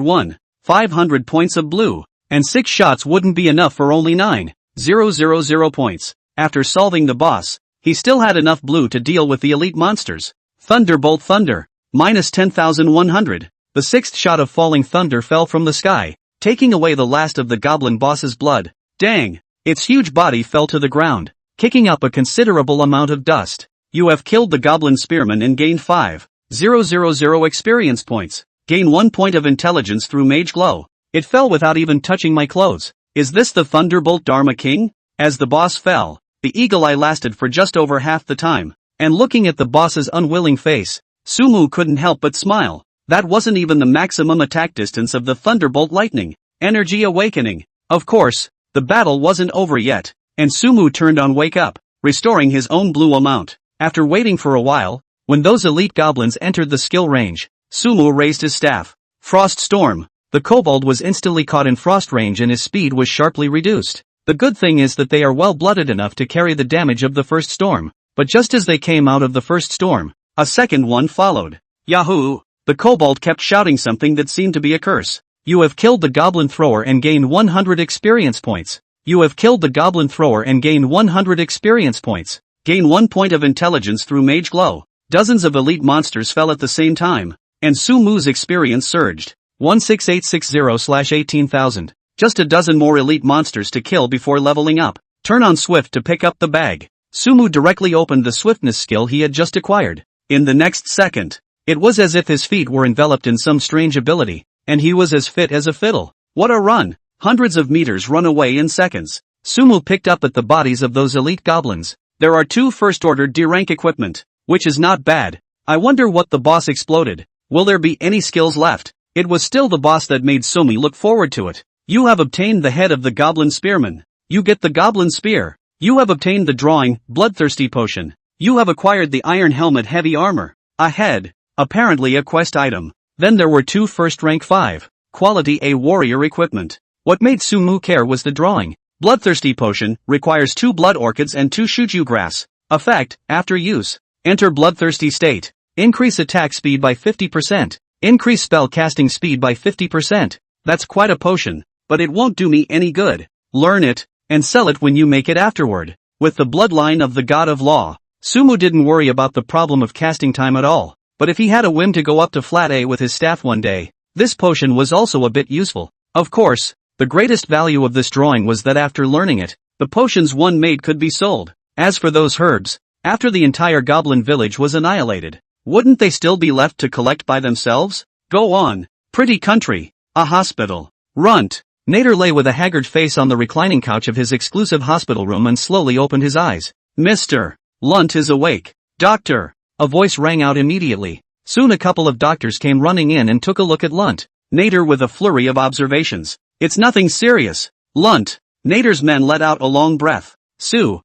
500 points of blue, and 6 shots wouldn't be enough for only 9,000 points. After solving the boss, he still had enough blue to deal with the elite monsters. Thunderbolt thunder. Minus 10,100. The 6th shot of falling thunder fell from the sky, taking away the last of the goblin boss's blood. Dang! Its huge body fell to the ground, kicking up a considerable amount of dust. You have killed the goblin spearman and gained 5,000 experience points. Gain 1 point of intelligence through mage glow. It fell without even touching my clothes. Is this the Thunderbolt Dharma King? As the boss fell, the eagle eye lasted for just over half the time. And looking at the boss's unwilling face, Sumu couldn't help but smile. That wasn't even the maximum attack distance of the Thunderbolt lightning. Energy awakening. Of course, the battle wasn't over yet, and Sumu turned on wake up, restoring his own blue amount. After waiting for a while, when those elite goblins entered the skill range, Sumu raised his staff. Frost Storm. The kobold was instantly caught in frost range and his speed was sharply reduced. The good thing is that they are well-blooded enough to carry the damage of the first storm. But just as they came out of the first storm, a second one followed. Yahoo! The kobold kept shouting something that seemed to be a curse. You have killed the goblin thrower and gained 100 experience points. You have killed the goblin thrower and gained 100 experience points. Gain 1 point of intelligence through mage glow. Dozens of elite monsters fell at the same time, and Sumu's experience surged. 16860/18,000. Just a dozen more elite monsters to kill before leveling up. Turn on Swift to pick up the bag. Sumu directly opened the swiftness skill he had just acquired. In the next second, it was as if his feet were enveloped in some strange ability, and he was as fit as a fiddle. What a run! Hundreds of meters run away in seconds. Sumu picked up at the bodies of those elite goblins. There are 2 first-order D-rank equipment, which is not bad. I wonder what the boss exploded. Will there be any skills left? it was still the boss that made Sumi look forward to it. You have obtained the head of the Goblin Spearman. You get the Goblin Spear. You have obtained the drawing, Bloodthirsty Potion. You have acquired the Iron Helmet Heavy Armor. A head. Apparently a quest item. Then there were 2 first rank 5. Quality A warrior equipment. What made Sumu care was the drawing. Bloodthirsty Potion, requires 2 blood orchids and 2 shuju grass. Effect, after use. Enter bloodthirsty state. Increase attack speed by 50%. Increase spell casting speed by 50%. That's quite a potion, but it won't do me any good. Learn it, and sell it when you make it afterward. With the bloodline of the God of Law, Sumu didn't worry about the problem of casting time at all. But if he had a whim to go up to flat A with his staff one day, this potion was also a bit useful. Of course, the greatest value of this drawing was that after learning it, the potions one made could be sold. As for those herbs, after the entire goblin village was annihilated, wouldn't they still be left to collect by themselves? Go on. Pretty country. A hospital. Runt. Nader lay with a haggard face on the reclining couch of his exclusive hospital room and slowly opened his eyes. Mr. Lunt is awake. Doctor. A voice rang out immediately. Soon a couple of doctors came running in and took a look at Lunt. Nader with a flurry of observations. It's nothing serious. Lunt. Nader's men let out a long breath. Sue.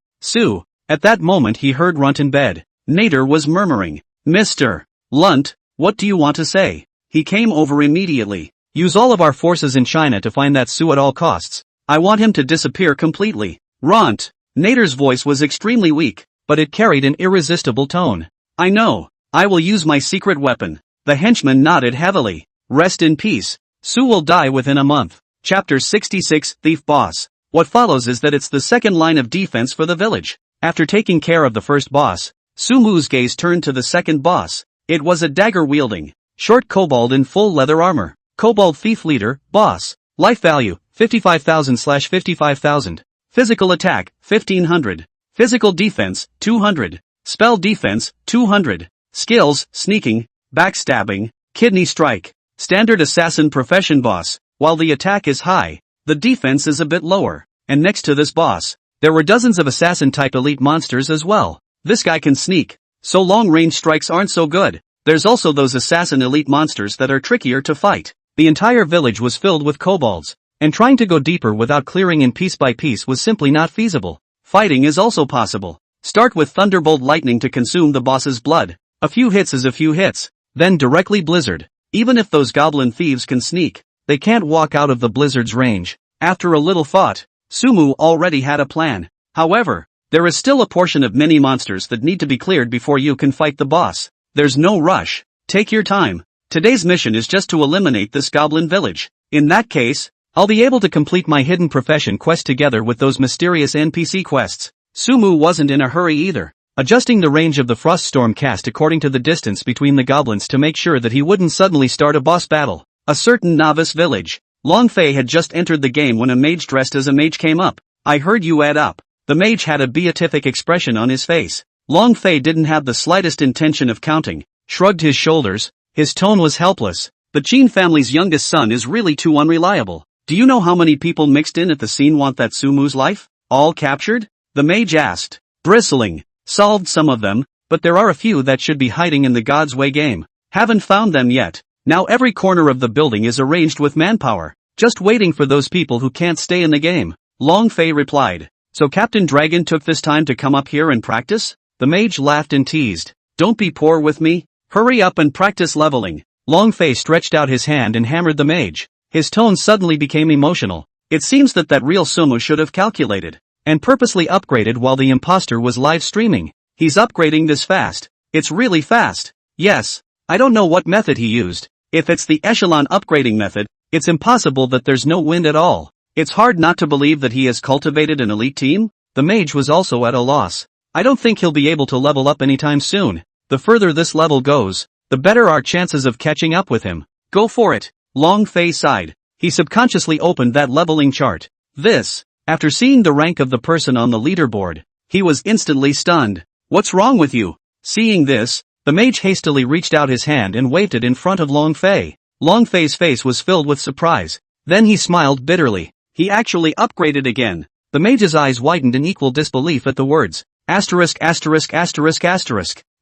At that moment he heard Runt in bed. Nader was murmuring. Mr. Lunt, what do you want to say? He came over immediately. Use all of our forces in China to find that Sue at all costs. I want him to disappear completely. Runt. Nader's voice was extremely weak, but it carried an irresistible tone. I know. I will use my secret weapon. The henchman nodded heavily. Rest in peace. Sue will die within a month. Chapter 66, Thief Boss. What follows is that it's the second line of defense for the village. After taking care of the first boss, Sumu's gaze turned to the second boss. It was a dagger-wielding, short kobold in full leather armor. Kobold Thief Leader, Boss. Life value, 55,000/55,000. Physical attack, 1500. Physical defense, 200. Spell defense, 200. Skills, sneaking, backstabbing, kidney strike. Standard assassin profession boss. While the attack is high, the defense is a bit lower. And next to this boss, there were dozens of assassin-type elite monsters as well. This guy can sneak, so long-range strikes aren't so good. There's also those assassin elite monsters that are trickier to fight. The entire village was filled with kobolds, and trying to go deeper without clearing in piece by piece was simply not feasible. Fighting is also possible. Start with Thunderbolt Lightning to consume the boss's blood. A few hits is a few hits. Then directly Blizzard. Even if those goblin thieves can sneak, they can't walk out of the Blizzard's range. After a little thought, Sumu already had a plan. However, there is still a portion of many monsters that need to be cleared before you can fight the boss. There's no rush. Take your time. Today's mission is just to eliminate this goblin village. In that case, I'll be able to complete my hidden profession quest together with those mysterious NPC quests. Sumu wasn't in a hurry either, adjusting the range of the Froststorm cast according to the distance between the goblins to make sure that he wouldn't suddenly start a boss battle. A certain novice village. Longfei had just entered the game when a mage dressed as a mage came up. I heard you add up. The mage had a beatific expression on his face. Longfei didn't have the slightest intention of counting, shrugged his shoulders. His tone was helpless. The Qin family's youngest son is really too unreliable. Do you know how many people mixed in at the scene want that Sumu's life? All captured? The mage asked. Bristling. Solved some of them, but there are a few that should be hiding in the God's Way game. Haven't found them yet. Now every corner of the building is arranged with manpower, just waiting for those people who can't stay in the game. Longfei replied. So Captain Dragon took this time to come up here and practice? The mage laughed and teased. Don't be poor with me. Hurry up and practice leveling. Longfei stretched out his hand and hammered the mage. His tone suddenly became emotional. It seems that real Sumu should have calculated and purposely upgraded while the imposter was live streaming. He's upgrading this fast. It's really fast. Yes. I don't know what method he used. If it's the echelon upgrading method, it's impossible that there's no wind at all. It's hard not to believe that he has cultivated an elite team. The mage was also at a loss. I don't think he'll be able to level up anytime soon. The further this level goes, the better our chances of catching up with him. Go for it. Longfei sighed. He subconsciously opened that leveling chart. After seeing the rank of the person on the leaderboard, he was instantly stunned. What's wrong with you? Seeing this, the mage hastily reached out his hand and waved it in front of Longfei. Longfei's face was filled with surprise. Then he smiled bitterly. He actually upgraded again. The mage's eyes widened in equal disbelief at the words. Asterisk.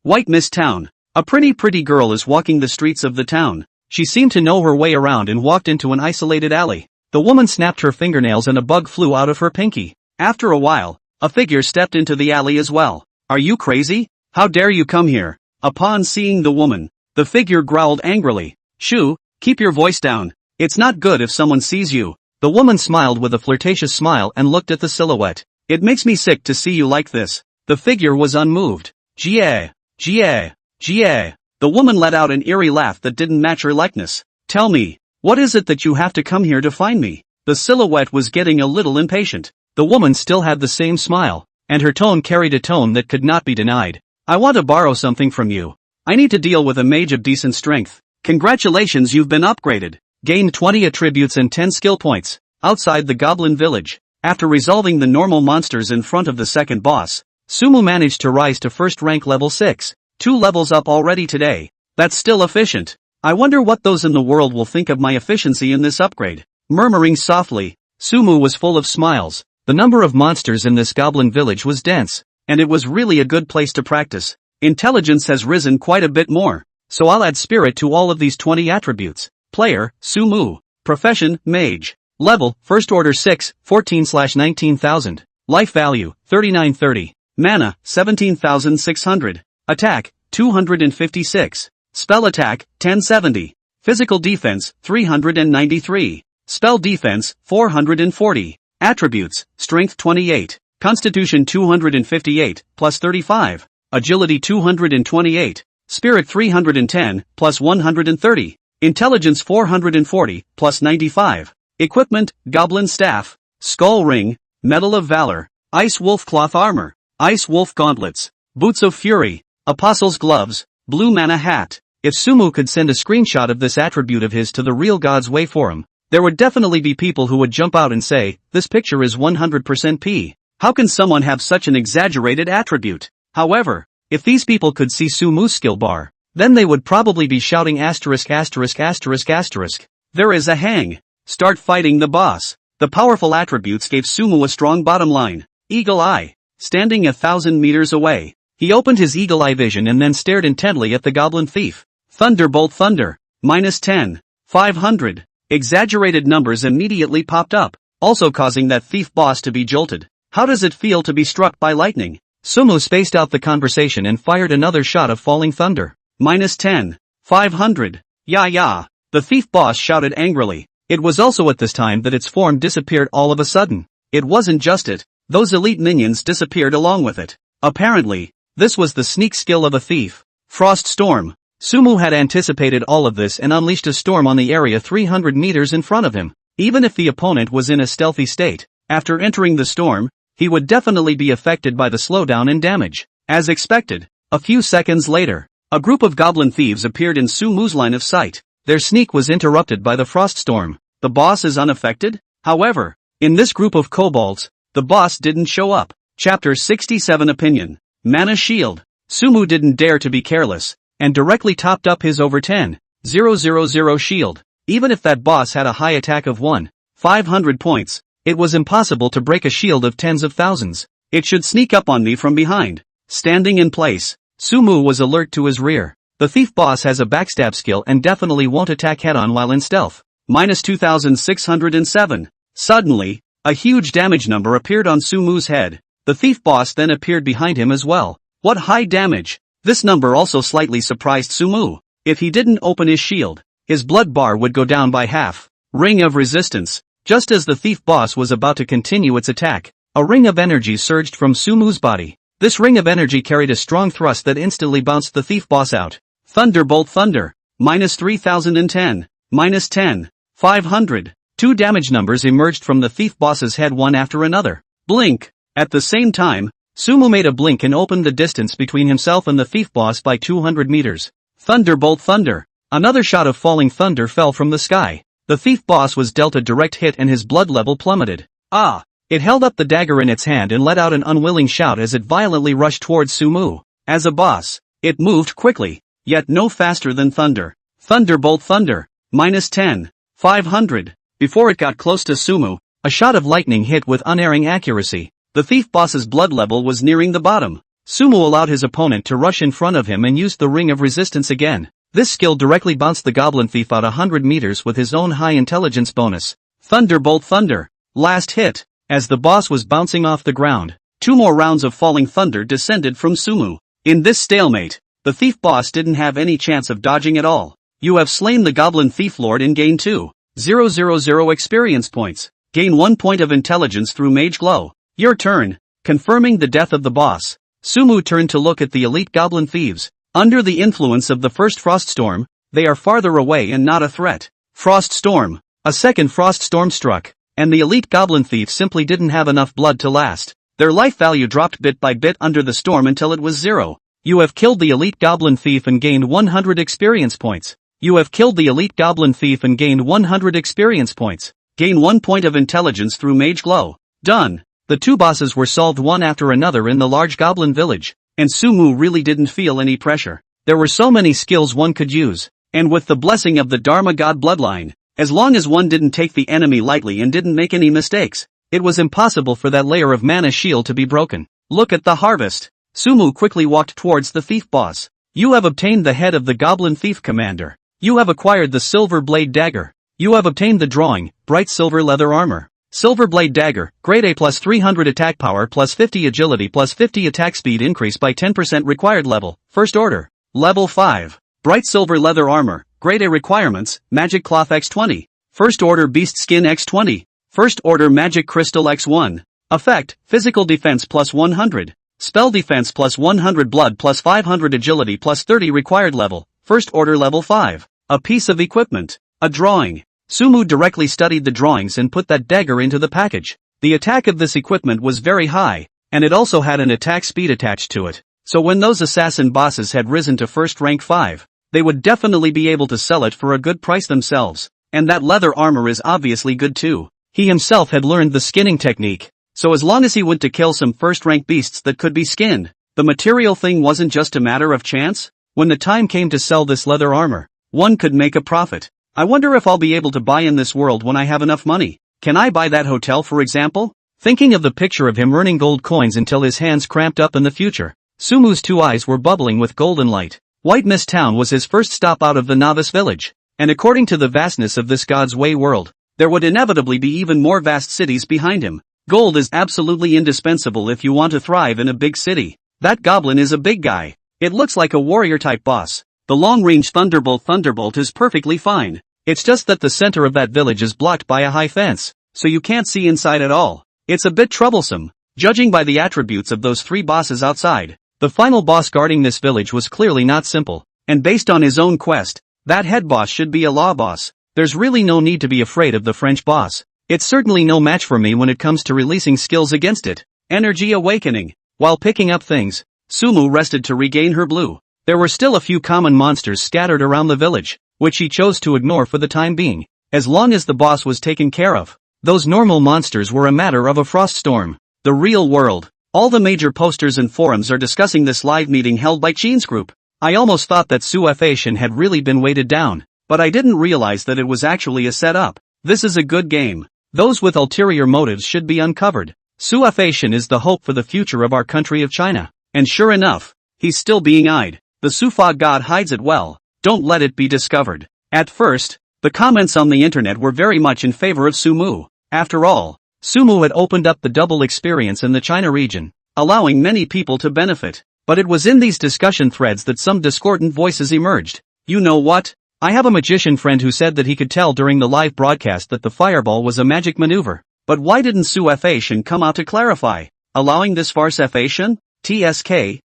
White Mist Town. A pretty girl is walking the streets of the town. She seemed to know her way around and walked into an isolated alley. The woman snapped her fingernails and a bug flew out of her pinky. After a while, a figure stepped into the alley as well. Are you crazy? How dare you come here? Upon seeing the woman, the figure growled angrily. Shoo, keep your voice down. It's not good if someone sees you. The woman smiled with a flirtatious smile and looked at the silhouette. It makes me sick to see you like this. The figure was unmoved. Jie, Jie, Jie. The woman let out an eerie laugh that didn't match her likeness. Tell me, what is it that you have to come here to find me? The silhouette was getting a little impatient. The woman still had the same smile, and her tone carried a tone that could not be denied. I want to borrow something from you. I need to deal with a mage of decent strength. Congratulations, you've been upgraded. Gained 20 attributes and 10 skill points. Outside the goblin village, after resolving the normal monsters in front of the second boss, Sumu managed to rise to first rank level 6. 2 levels up already today. That's still efficient. I wonder what those in the world will think of my efficiency in this upgrade. Murmuring softly, Sumu was full of smiles. The number of monsters in this goblin village was dense, and it was really a good place to practice. Intelligence has risen quite a bit more, so I'll add spirit to all of these 20 attributes. Player, Sumu. Profession, Mage. Level, First Order 6, 14/19,000. Life value, 3930. Mana, 17,600. Attack, 256. Spell attack, 1070. Physical defense, 393. Spell defense, 440. Attributes, Strength 28. Constitution 258, plus 35. Agility 228. Spirit 310, plus 130. Intelligence 440, plus 95. Equipment, Goblin Staff. Skull Ring. Medal of Valor. Ice Wolf Cloth Armor. Ice Wolf Gauntlets. Boots of Fury. Apostle's Gloves. Blue Mana Hat. If Sumu could send a screenshot of this attribute of his to the Real God's Way forum, there would definitely be people who would jump out and say, this picture is 100% P. How can someone have such an exaggerated attribute? However, if these people could see Sumu's skill bar, then they would probably be shouting asterisk asterisk asterisk asterisk. There is a hang. Start fighting the boss. The powerful attributes gave Sumu a strong bottom line. Eagle Eye. Standing 1,000 meters away, he opened his eagle eye vision and then stared intently at the goblin thief. Thunderbolt Thunder. -10. 500. Exaggerated numbers immediately popped up, also causing that thief boss to be jolted. How does it feel to be struck by lightning? Sumu spaced out the conversation and fired another shot of falling thunder. -10. 500. Yeah. The thief boss shouted angrily. It was also at this time that its form disappeared all of a sudden. It wasn't just it. Those elite minions disappeared along with it. Apparently, this was the sneak skill of a thief. Frost Storm. Sumu had anticipated all of this and unleashed a storm on the area 300 meters in front of him. Even if the opponent was in a stealthy state, after entering the storm, he would definitely be affected by the slowdown and damage. As expected, a few seconds later, a group of goblin thieves appeared in Sumu's line of sight. Their sneak was interrupted by the frost storm. The boss is unaffected? However, in this group of kobolds, the boss didn't show up. Chapter 67 Opinion. Mana Shield. Sumu didn't dare to be careless, and directly topped up his over 10,000 shield. Even if that boss had a high attack of 1,500 points, it was impossible to break a shield of tens of thousands. It should sneak up on me from behind. Standing in place, Sumu was alert to his rear. The thief boss has a backstab skill and definitely won't attack head-on while in stealth. -2607. Suddenly, a huge damage number appeared on Sumu's head. The thief boss then appeared behind him as well. What high damage! This number also slightly surprised Sumu. If he didn't open his shield, his blood bar would go down by half. Ring of Resistance. Just as the thief boss was about to continue its attack, a ring of energy surged from Sumu's body. This ring of energy carried a strong thrust that instantly bounced the thief boss out. Thunderbolt Thunder. -3010. -10. 500. 2 damage numbers emerged from the thief boss's head one after another. Blink. At the same time, Sumu made a blink and opened the distance between himself and the thief boss by 200 meters. Thunderbolt Thunder. Another shot of falling thunder fell from the sky. The thief boss was dealt a direct hit and his blood level plummeted. Ah! It held up the dagger in its hand and let out an unwilling shout as it violently rushed towards Sumu. As a boss, it moved quickly, yet no faster than thunder. Thunderbolt Thunder. -10. 500. Before it got close to Sumu, a shot of lightning hit with unerring accuracy. The thief boss's blood level was nearing the bottom. Sumu allowed his opponent to rush in front of him and used the ring of resistance again. This skill directly bounced the Goblin Thief out 100 meters with his own high intelligence bonus. Thunderbolt Thunder. Last hit. As the boss was bouncing off the ground, 2 more rounds of falling thunder descended from Sumu. In this stalemate, the thief boss didn't have any chance of dodging at all. You have slain the Goblin Thief Lord and gain 2,000 experience points. Gain 1 point of intelligence through Mage Glow. Your turn. Confirming the death of the boss, Sumu turned to look at the elite Goblin Thieves. Under the influence of the first Frost Storm, they are farther away and not a threat. Frost Storm. A second Frost Storm struck, and the elite Goblin Thief simply didn't have enough blood to last. Their life value dropped bit by bit under the storm until it was 0. You have killed the elite Goblin Thief and gained 100 experience points. You have killed the elite Goblin Thief and gained 100 experience points. Gain 1 point of intelligence through Mage Glow. Done. The 2 bosses were solved one after another in the large goblin village, and Sumu really didn't feel any pressure. There were so many skills one could use, and with the blessing of the Dharma God bloodline, as long as one didn't take the enemy lightly and didn't make any mistakes, it was impossible for that layer of mana shield to be broken. Look at the harvest. Sumu quickly walked towards the thief boss. You have obtained the head of the Goblin Thief Commander. You have acquired the Silver Blade Dagger. You have obtained the drawing, Bright Silver Leather Armor. Silver Blade Dagger, Grade A plus 300 attack power plus 50 agility plus 50 attack speed increase by 10% required level, First Order. Level 5. Bright Silver Leather Armor, Grade A requirements, Magic Cloth X20. First Order Beast Skin X20. First Order Magic Crystal X1. Effect, Physical Defense plus 100. Spell Defense plus 100 Blood plus 500 agility plus 30 required level, First Order Level 5. A piece of equipment. A drawing. Sumu directly studied the drawings and put that dagger into the package. The attack of this equipment was very high, and it also had an attack speed attached to it. So when those assassin bosses had risen to first rank 5, they would definitely be able to sell it for a good price themselves. And that leather armor is obviously good too. He himself had learned the skinning technique, so as long as he went to kill some first-rank beasts that could be skinned, the material thing wasn't just a matter of chance. When the time came to sell this leather armor, one could make a profit. I wonder if I'll be able to buy in this world when I have enough money. Can I buy that hotel for example? Thinking of the picture of him earning gold coins until his hands cramped up in the future, Sumu's 2 eyes were bubbling with golden light. White Mist Town was his first stop out of the novice village, and according to the vastness of this God's Way world, there would inevitably be even more vast cities behind him. Gold is absolutely indispensable if you want to thrive in a big city. That goblin is a big guy. It looks like a warrior-type boss. The long-range Thunderbolt is perfectly fine. It's just that the center of that village is blocked by a high fence, so you can't see inside at all. It's a bit troublesome. Judging by the attributes of those 3 bosses outside, the final boss guarding this village was clearly not simple, and based on his own quest, that head boss should be a law boss. There's really no need to be afraid of the French boss. It's certainly no match for me when it comes to releasing skills against it. Energy Awakening. While picking up things, Sumu rested to regain her blue. There were still a few common monsters scattered around the village, which she chose to ignore for the time being. As long as the boss was taken care of, those normal monsters were a matter of a frost storm. The real world. All the major posters and forums are discussing this live meeting held by Chin's group. I almost thought that Suefation had really been weighted down, but I didn't realize that it was actually a setup. This is a good game. Those with ulterior motives should be uncovered. Suefation is the hope for the future of our country of China. And sure enough, he's still being eyed. The Sufa god hides it well. Don't let it be discovered. At first, the comments on the internet were very much in favor of Sumu. After all, Sumu had opened up the double experience in the China region, allowing many people to benefit. But it was in these discussion threads that some discordant voices emerged. You know what? I have a magician friend who said that he could tell during the live broadcast that the fireball was a magic maneuver. But why didn't Suefation come out to clarify, allowing this farcefation? TSK.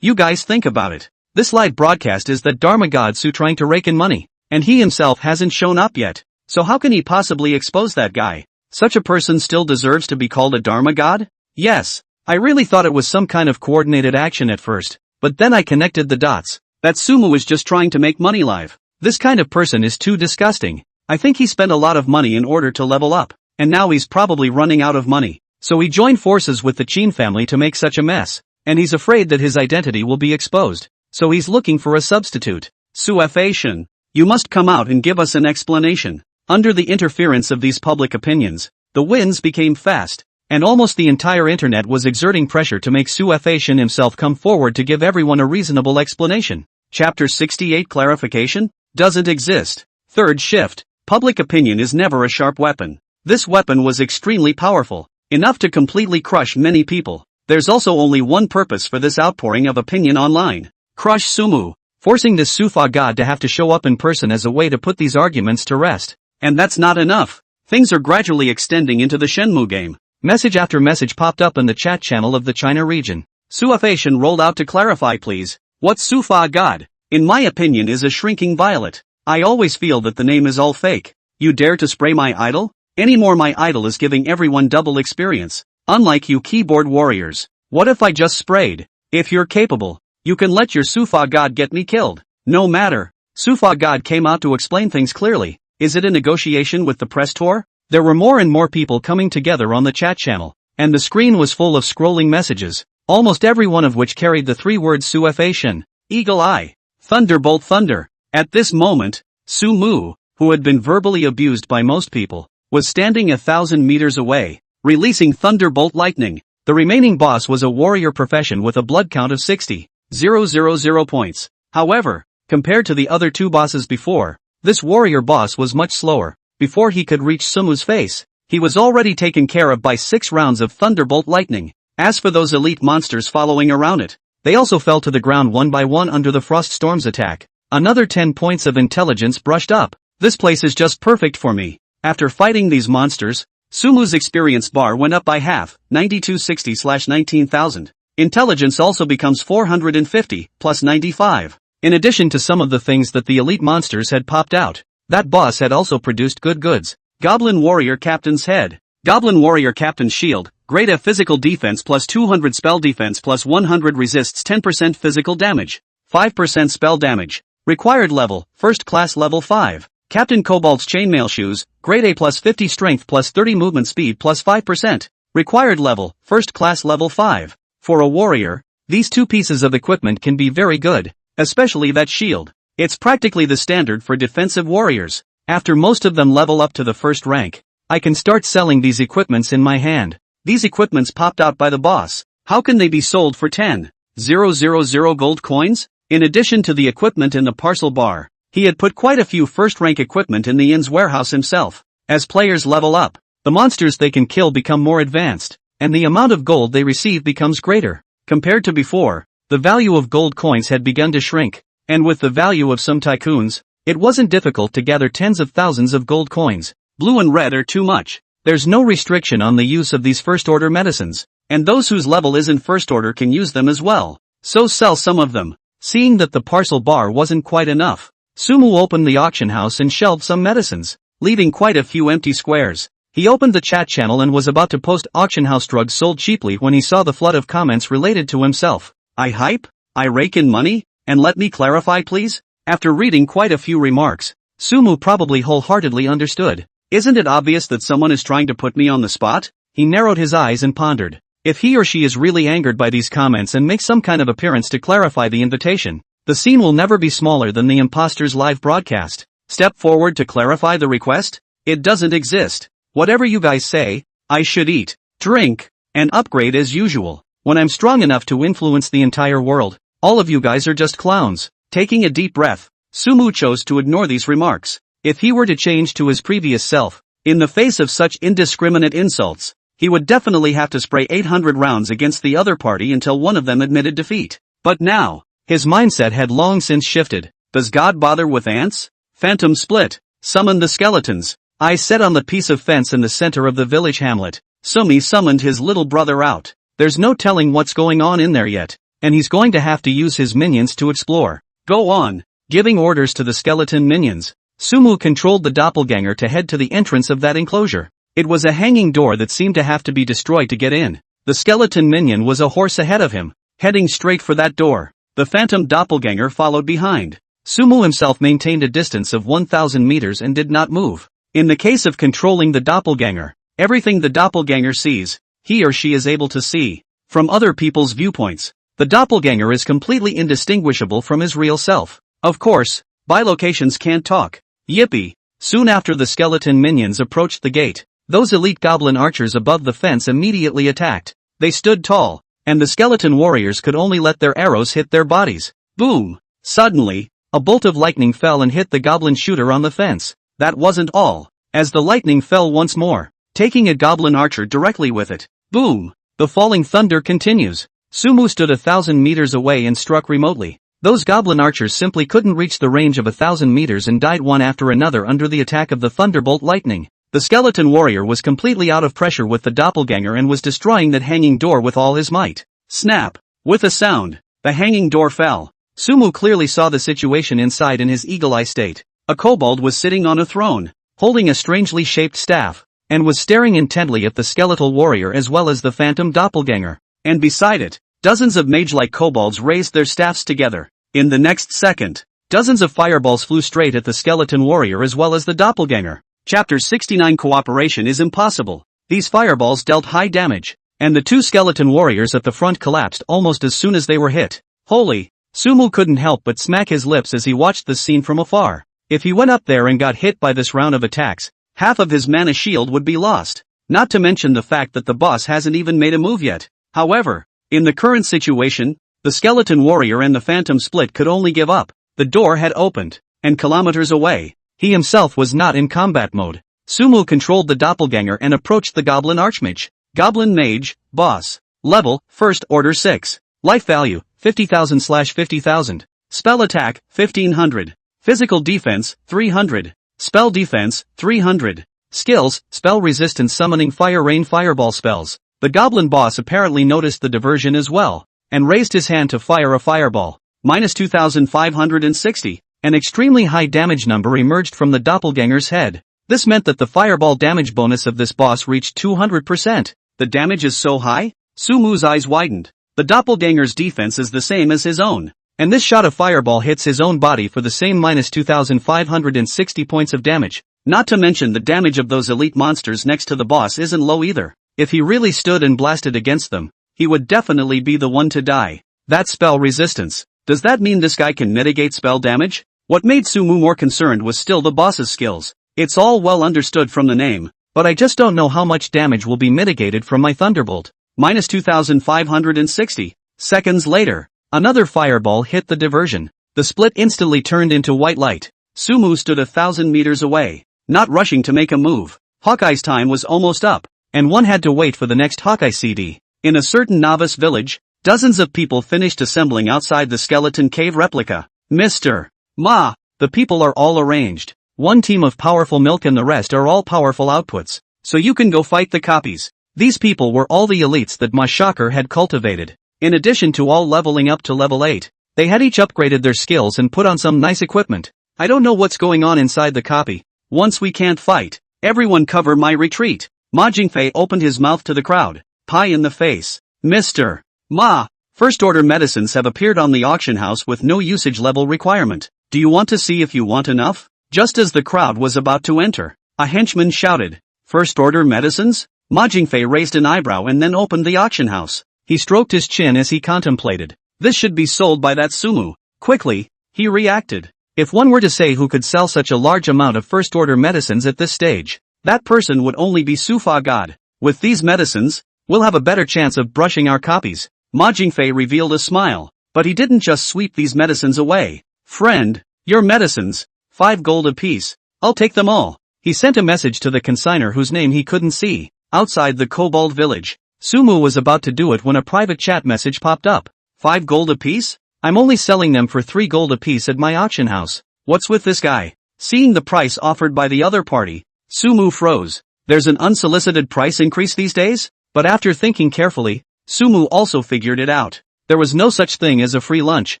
You guys think about it. This live broadcast is that Dharma God Su trying to rake in money, and he himself hasn't shown up yet. So how can he possibly expose that guy? Such a person still deserves to be called a Dharma God? Yes, I really thought it was some kind of coordinated action at first, but then I connected the dots. That Sumu is just trying to make money live. This kind of person is too disgusting. I think he spent a lot of money in order to level up, and now he's probably running out of money. So he joined forces with the Qin family to make such a mess, and he's afraid that his identity will be exposed. So he's looking for a substitute. Suefation, you must come out and give us an explanation. Under the interference of these public opinions, the winds became fast, and almost the entire internet was exerting pressure to make Suefation himself come forward to give everyone a reasonable explanation. Chapter 68 Clarification? Doesn't exist. Third shift. Public opinion is never a sharp weapon. This weapon was extremely powerful, enough to completely crush many people. There's also only one purpose for this outpouring of opinion online. Crush Sumu, forcing this Sufa god to have to show up in person as a way to put these arguments to rest. And that's not enough. Things are gradually extending into the Shenmue game. Message after message popped up in the chat channel of the China region. Suafation rolled out to clarify please. What's Sufa god? In my opinion is a shrinking violet. I always feel that the name is all fake. You dare to spray my idol? Anymore my idol is giving everyone double experience. Unlike you keyboard warriors. What if I just sprayed? If you're capable, you can let your Sufa god get me killed. No matter. Sufa god came out to explain things clearly. Is it a negotiation with the press tour? There were more and more people coming together on the chat channel, and the screen was full of scrolling messages, almost every one of which carried the three words Suafation, Eagle Eye, Thunderbolt Thunder. At this moment, Sumu, who had been verbally abused by most people, was standing 1,000 meters away, releasing Thunderbolt Lightning. The remaining boss was a warrior profession with a blood count of 60,000 points. However, compared to the other two bosses before, this warrior boss was much slower. Before he could reach Sumu's face, he was already taken care of by 6 rounds of Thunderbolt Lightning. As for those elite monsters following around it, they also fell to the ground one by one under the Frost Storm's attack. Another 10 points of intelligence brushed up. This place is just perfect for me. After fighting these monsters, Sumu's experience bar went up by half, 9260/19,000. Intelligence also becomes 450, plus 95. In addition to some of the things that the elite monsters had popped out, that boss had also produced good goods. Goblin Warrior Captain's Head. Goblin Warrior Captain's Shield, grade F physical defense plus 200 spell defense plus 100 resists 10% physical damage, 5% spell damage. Required level, first class level 5. Captain Cobalt's Chainmail Shoes, grade A plus 50 strength plus 30 movement speed plus 5%. Required level, first class level 5. For a warrior, these two pieces of equipment can be very good, especially that shield. It's practically the standard for defensive warriors. After most of them level up to the first rank, I can start selling these equipments in my hand. These equipments popped out by the boss. How can they be sold for 10,000 gold coins? In addition to the equipment in the parcel bar, he had put quite a few first-rank equipment in the inn's warehouse himself. As players level up, the monsters they can kill become more advanced, and the amount of gold they receive becomes greater. Compared to before, the value of gold coins had begun to shrink, and with the value of some tycoons, it wasn't difficult to gather tens of thousands of gold coins. Blue and red are too much. There's no restriction on the use of these first-order medicines, and those whose level isn't first order can use them as well. So sell some of them. Seeing that the parcel bar wasn't quite enough, Sumu opened the auction house and shelved some medicines, leaving quite a few empty squares. He opened the chat channel and was about to post auction house drugs sold cheaply when he saw the flood of comments related to himself. I hype? I rake in money? And let me clarify please? After reading quite a few remarks, Sumu probably wholeheartedly understood. Isn't it obvious that someone is trying to put me on the spot? He narrowed his eyes and pondered. If he or she is really angered by these comments and makes some kind of appearance to clarify the invitation, the scene will never be smaller than the imposter's live broadcast. Step forward to clarify the request? It doesn't exist. Whatever you guys say, I should eat, drink, and upgrade as usual. When I'm strong enough to influence the entire world, all of you guys are just clowns. Taking a deep breath, Sumu chose to ignore these remarks. If he were to change to his previous self, in the face of such indiscriminate insults, he would definitely have to spray 800 rounds against the other party until one of them admitted defeat. But now, his mindset had long since shifted. Does God bother with ants? Phantom split. Summon the skeletons. I sat on the piece of fence in the center of the village hamlet. Sumi summoned his little brother out. There's no telling what's going on in there yet, and he's going to have to use his minions to explore. Go on. Giving orders to the skeleton minions, Sumu controlled the doppelganger to head to the entrance of that enclosure. It was a hanging door that seemed to have to be destroyed to get in. The skeleton minion was a horse ahead of him, heading straight for that door. The phantom doppelganger followed behind. Sumu himself maintained a distance of 1,000 meters and did not move. In the case of controlling the doppelganger, everything the doppelganger sees, he or she is able to see. From other people's viewpoints, the doppelganger is completely indistinguishable from his real self. Of course, bilocations can't talk. Yippee! Soon after the skeleton minions approached the gate, those elite goblin archers above the fence immediately attacked. They stood tall, and the skeleton warriors could only let their arrows hit their bodies. Boom! Suddenly, a bolt of lightning fell and hit the goblin shooter on the fence. That wasn't all, as the lightning fell once more, taking a goblin archer directly with it. Boom! The falling thunder continues. Sumu stood 1,000 meters away and struck remotely. Those goblin archers simply couldn't reach the range of 1,000 meters and died one after another under the attack of the thunderbolt lightning. The skeleton warrior was completely out of pressure with the doppelganger and was destroying that hanging door with all his might. Snap! With a sound, the hanging door fell. Sumu clearly saw the situation inside in his eagle-eye state. A kobold was sitting on a throne, holding a strangely shaped staff, and was staring intently at the skeletal warrior as well as the phantom doppelganger. And beside it, dozens of mage-like kobolds raised their staffs together. In the next second, dozens of fireballs flew straight at the skeleton warrior as well as the doppelganger. Chapter 69 Cooperation is impossible. These fireballs dealt high damage, and the two skeleton warriors at the front collapsed almost as soon as they were hit. Holy! Sumu couldn't help but smack his lips as he watched the scene from afar. If he went up there and got hit by this round of attacks, half of his mana shield would be lost. Not to mention the fact that the boss hasn't even made a move yet. However, in the current situation, the skeleton warrior and the phantom split could only give up. The door had opened, and kilometers away, he himself was not in combat mode. Sumu controlled the doppelganger and approached the goblin archmage. Goblin mage, boss. Level, first order 6. Life value, 50,000/50,000. Spell attack, 1500. Physical defense, 300. Spell defense, 300. Skills, spell resistance summoning fire rain fireball spells. The goblin boss apparently noticed the diversion as well, and raised his hand to fire a fireball. -2560. An extremely high damage number emerged from the doppelganger's head. This meant that the fireball damage bonus of this boss reached 200%. The damage is so high? Sumu's eyes widened. The doppelganger's defense is the same as his own, and this shot of fireball hits his own body for the same -2560 points of damage. Not to mention the damage of those elite monsters next to the boss isn't low either. If he really stood and blasted against them, he would definitely be the one to die. That's spell resistance. Does that mean this guy can mitigate spell damage? What made Sumu more concerned was still the boss's skills. It's all well understood from the name, but I just don't know how much damage will be mitigated from my thunderbolt. -2560. Seconds later, another fireball hit the diversion. The split instantly turned into white light. Sumu stood 1,000 meters away, not rushing to make a move. Hawkeye's time was almost up, and one had to wait for the next Hawkeye CD. In a certain novice village, dozens of people finished assembling outside the skeleton cave replica. Mr. Ma, the people are all arranged. One team of powerful milk and the rest are all powerful outputs, so you can go fight the copies. These people were all the elites that Ma Shocker had cultivated. In addition to all leveling up to level 8, they had each upgraded their skills and put on some nice equipment. I don't know what's going on inside the copy. Once we can't fight, everyone cover my retreat. Ma Jingfei opened his mouth to the crowd. Pie in the face. Mr. Ma, first order medicines have appeared on the auction house with no usage level requirement. Do you want to see if you want enough? Just as the crowd was about to enter, a henchman shouted, "First order medicines?" Ma Jingfei raised an eyebrow and then opened the auction house. He stroked his chin as he contemplated. This should be sold by that Sumu. Quickly, he reacted. If one were to say who could sell such a large amount of first order medicines at this stage, that person would only be Sufa God. With these medicines, we'll have a better chance of brushing our copies. Ma Jingfei revealed a smile, but he didn't just sweep these medicines away. Friend, your medicines, 5 gold apiece. I'll take them all. He sent a message to the consignor whose name he couldn't see. Outside the kobold village, Sumu was about to do it when a private chat message popped up. 5 gold apiece? I'm only selling them for 3 gold apiece at my auction house. What's with this guy? Seeing the price offered by the other party, Sumu froze. There's an unsolicited price increase these days? But after thinking carefully, Sumu also figured it out. There was no such thing as a free lunch,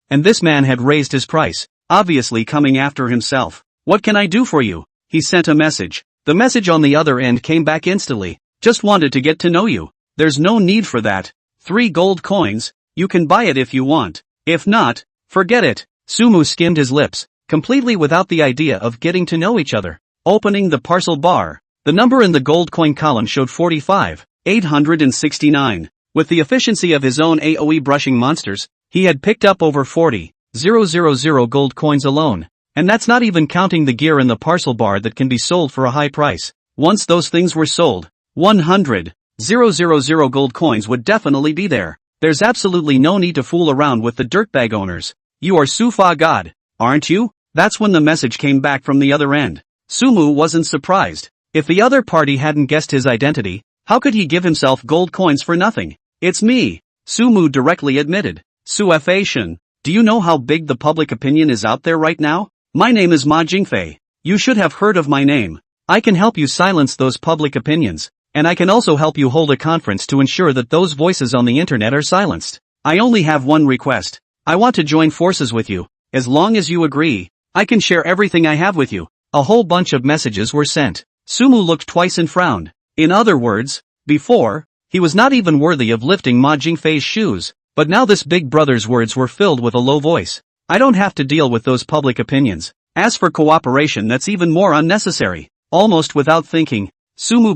and this man had raised his price, obviously coming after himself. What can I do for you? He sent a message. The message on the other end came back instantly. Just wanted to get to know you. There's no need for that. 3 gold coins, you can buy it if you want. If not, forget it. Sumu skimmed his lips, completely without the idea of getting to know each other. Opening the parcel bar, the number in the gold coin column showed 45,869. With the efficiency of his own AoE brushing monsters, he had picked up over 40,000 gold coins alone. And that's not even counting the gear in the parcel bar that can be sold for a high price. Once those things were sold, 100,000 gold coins would definitely be there. There's absolutely no need to fool around with the dirtbag owners. You are Sufa God, aren't you? That's when the message came back from the other end. Sumu wasn't surprised. If the other party hadn't guessed his identity, how could he give himself gold coins for nothing? It's me, Sumu directly admitted. Sufa-shan, do you know how big the public opinion is out there right now? My name is Ma Jingfei. You should have heard of my name. I can help you silence those public opinions, and I can also help you hold a conference to ensure that those voices on the internet are silenced. I only have one request. I want to join forces with you. As long as you agree, I can share everything I have with you. A whole bunch of messages were sent. Sumu looked twice and frowned. In other words, before, he was not even worthy of lifting Ma Jingfei's shoes, but now this big brother's words were filled with a low voice. I don't have to deal with those public opinions. As for cooperation, that's even more unnecessary. Almost without thinking, Sumu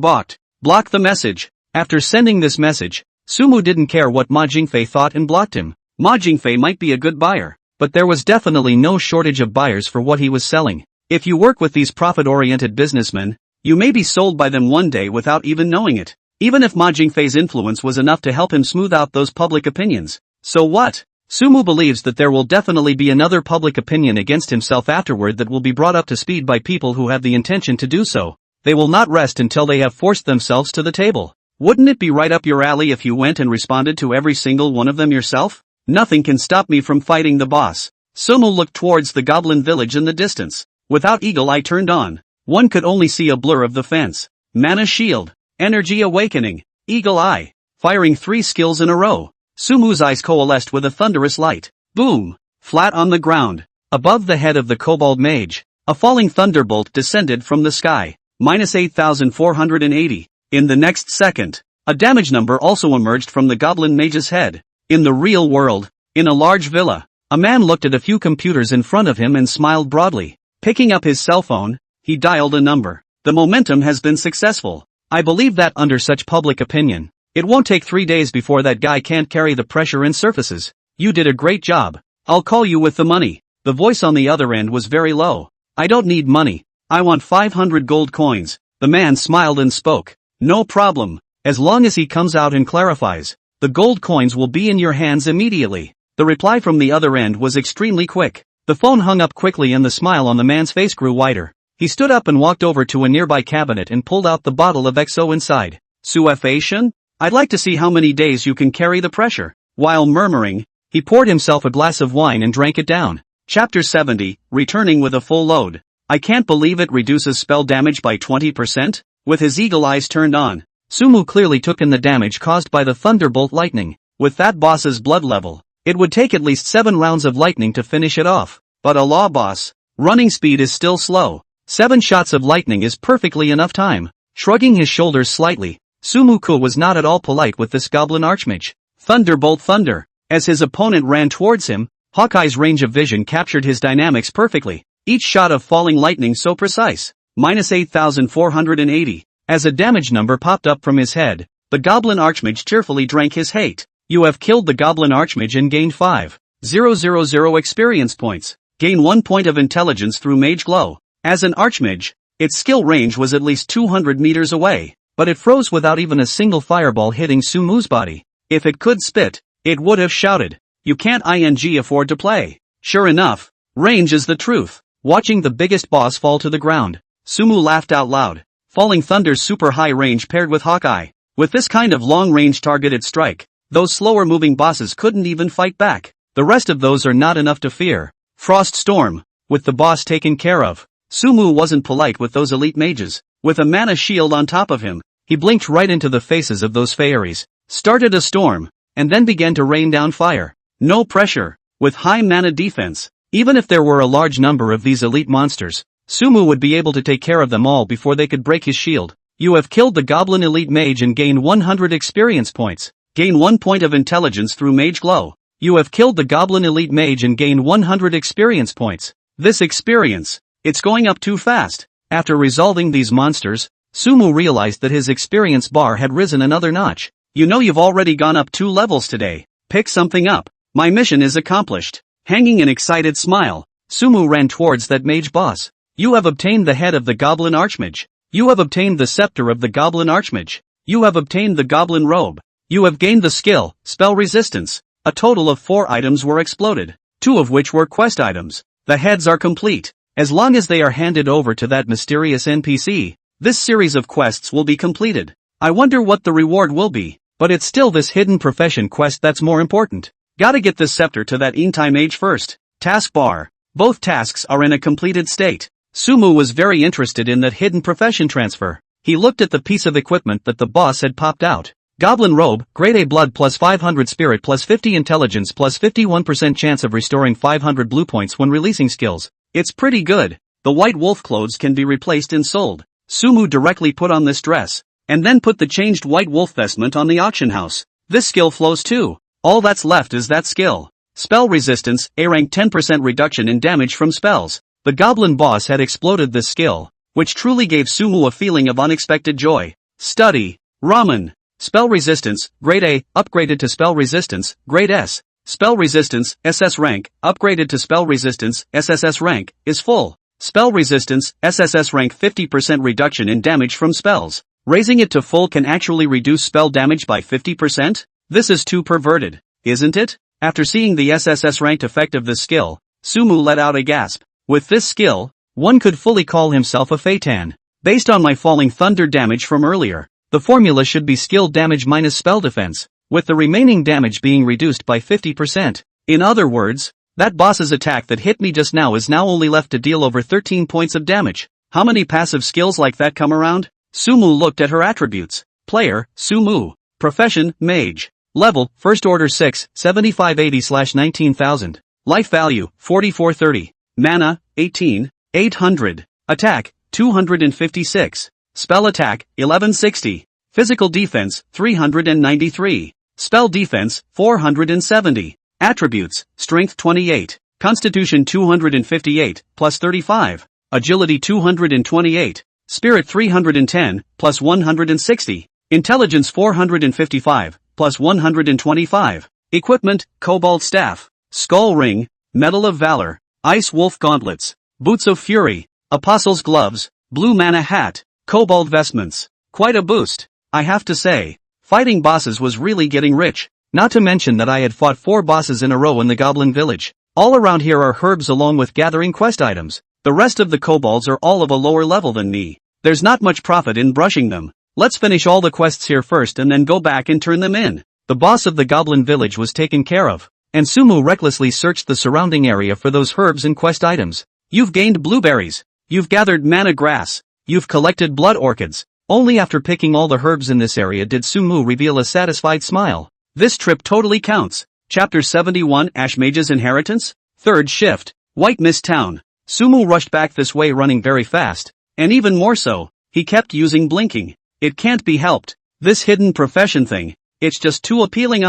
blocked the message. After sending this message, Sumu didn't care what Ma Jingfei thought and blocked him. Ma Jingfei might be a good buyer, but there was definitely no shortage of buyers for what he was selling. If you work with these profit-oriented businessmen, you may be sold by them one day without even knowing it. Even if Ma Jingfei's influence was enough to help him smooth out those public opinions. So what? Sumu believes that there will definitely be another public opinion against himself afterward that will be brought up to speed by people who have the intention to do so. They will not rest until they have forced themselves to the table. Wouldn't it be right up your alley if you went and responded to every single one of them yourself? Nothing can stop me from fighting the boss. Sumu looked towards the goblin village in the distance. Without eagle eye turned on, one could only see a blur of the fence. Mana shield, energy awakening, eagle eye, firing 3 skills in a row. Sumu's eyes coalesced with a thunderous light. Boom! Flat on the ground, above the head of the kobold mage, a falling thunderbolt descended from the sky. Minus 8,480. In the next second, a damage number also emerged from the goblin mage's head. In the real world, in a large villa, a man looked at a few computers in front of him and smiled broadly. Picking up his cell phone, he dialed a number. The momentum has been successful. I believe that under such public opinion, it won't take 3 days before that guy can't carry the pressure and surfaces. You did a great job. I'll call you with the money. The voice on the other end was very low. I don't need money. I want 500 gold coins. The man smiled and spoke. No problem. As long as he comes out and clarifies, the gold coins will be in your hands immediately. The reply from the other end was extremely quick. The phone hung up quickly and the smile on the man's face grew wider. He stood up and walked over to a nearby cabinet and pulled out the bottle of XO inside. Sufa-shan? I'd like to see how many days you can carry the pressure. While murmuring, he poured himself a glass of wine and drank it down. Chapter 70, returning with a full load. I can't believe it reduces spell damage by 20%? With his eagle eyes turned on, Sumu clearly took in the damage caused by the thunderbolt lightning. With that boss's blood level, it would take at least 7 rounds of lightning to finish it off. But a law boss, running speed is still slow. 7 shots of lightning is perfectly enough time. Shrugging his shoulders slightly, Sumuku was not at all polite with this goblin archmage. Thunderbolt thunder. As his opponent ran towards him, Hawkeye's range of vision captured his dynamics perfectly. Each shot of falling lightning so precise. Minus 8,480. As a damage number popped up from his head, the goblin archmage cheerfully drank his hate. You have killed the goblin archmage and gained 5,000 experience points. Gain 1 point of intelligence through mage glow. As an archmage, its skill range was at least 200 meters away, but it froze without even a single fireball hitting Sumu's body. If it could spit, it would have shouted. You can't afford to play. Sure enough, range is the truth. Watching the biggest boss fall to the ground, Sumu laughed out loud. Falling Thunder's super high range paired with Hawkeye. With this kind of long-range targeted strike, those slower-moving bosses couldn't even fight back. The rest of those are not enough to fear. Frost Storm. With the boss taken care of, Sumu wasn't polite with those elite mages. With a mana shield on top of him, he blinked right into the faces of those fairies, started a storm, and then began to rain down fire. No pressure. With high mana defense, even if there were a large number of these elite monsters, Sumu would be able to take care of them all before they could break his shield. You have killed the goblin elite mage and gained 100 experience points. Gain 1 point of intelligence through mage glow. You have killed the goblin elite mage and gained 100 experience points. This experience, it's going up too fast. After resolving these monsters, Sumu realized that his experience bar had risen another notch. You know you've already gone up 2 levels today. Pick something up. My mission is accomplished. Hanging an excited smile, Sumu ran towards that mage boss. You have obtained the head of the goblin archmage. You have obtained the scepter of the goblin archmage. You have obtained the goblin robe. You have gained the skill, spell resistance. A total of 4 items were exploded. 2 of which were quest items. The heads are complete. As long as they are handed over to that mysterious NPC, this series of quests will be completed. I wonder what the reward will be, but it's still this hidden profession quest that's more important. Gotta get this scepter to that Intai mage first. Taskbar. Both tasks are in a completed state. Sumu was very interested in that hidden profession transfer. He looked at the piece of equipment that the boss had popped out. Goblin robe, grade A blood plus 500 spirit plus 50 intelligence plus 51% chance of restoring 500 blue points when releasing skills. It's pretty good. The white wolf clothes can be replaced and sold. Sumu directly put on this dress, and then put the changed white wolf vestment on the auction house. This skill flows too. All that's left is that skill. Spell resistance, A rank 10% reduction in damage from spells. The goblin boss had exploded this skill, which truly gave Sumu a feeling of unexpected joy. Study. Ramen. Spell resistance, grade A, upgraded to spell resistance, grade S. Spell resistance, SS rank, upgraded to spell resistance, SSS rank, is full. Spell resistance, SSS rank 50% reduction in damage from spells. Raising it to full can actually reduce spell damage by 50%? This is too perverted, isn't it? After seeing the SSS ranked effect of this skill, Sumu let out a gasp. With this skill, one could fully call himself a Phaeton. Based on my falling thunder damage from earlier, the formula should be skill damage minus spell defense, with the remaining damage being reduced by 50%. In other words, that boss's attack that hit me just now is now only left to deal over 13 points of damage. How many passive skills like that come around? Sumu looked at her attributes. Player, Sumu. Profession, Mage. Level, First Order 6, 7580/19000. Life value, 4430. Mana, 18, 800. Attack, 256. Spell attack, 1160. Physical defense, 393. Spell defense, 470. Attributes, Strength 28. Constitution 258, plus 35. Agility 228. Spirit 310, plus 160. Intelligence 455, plus 125. Equipment, Cobalt Staff. Skull Ring, Medal of Valor. Ice Wolf Gauntlets. Boots of Fury. Apostle's Gloves. Blue Mana Hat. Cobalt Vestments. Quite a boost, I have to say. Fighting bosses was really getting rich. Not to mention that I had fought 4 bosses in a row in the Goblin Village. All around here are herbs along with gathering quest items. The rest of the kobolds are all of a lower level than me. There's not much profit in brushing them. Let's finish all the quests here first and then go back and turn them in. The boss of the Goblin Village was taken care of, and Sumu recklessly searched the surrounding area for those herbs and quest items. You've gained blueberries. You've gathered mana grass. You've collected blood orchids. Only after picking all the herbs in this area did Sumu reveal a satisfied smile. This trip totally counts. Chapter 71 Ash Mage's Inheritance? Third Shift. White Mist Town. Sumu rushed back this way running very fast. And even more so, he kept using blinking. It can't be helped. This hidden profession thing. It's just too appealing.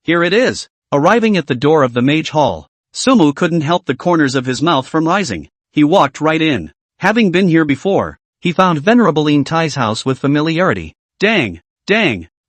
Here it is. Arriving at the door of the mage hall, Sumu couldn't help the corners of his mouth from rising. He walked right in. Having been here before, he found Venerable Tai's house with familiarity. Dang,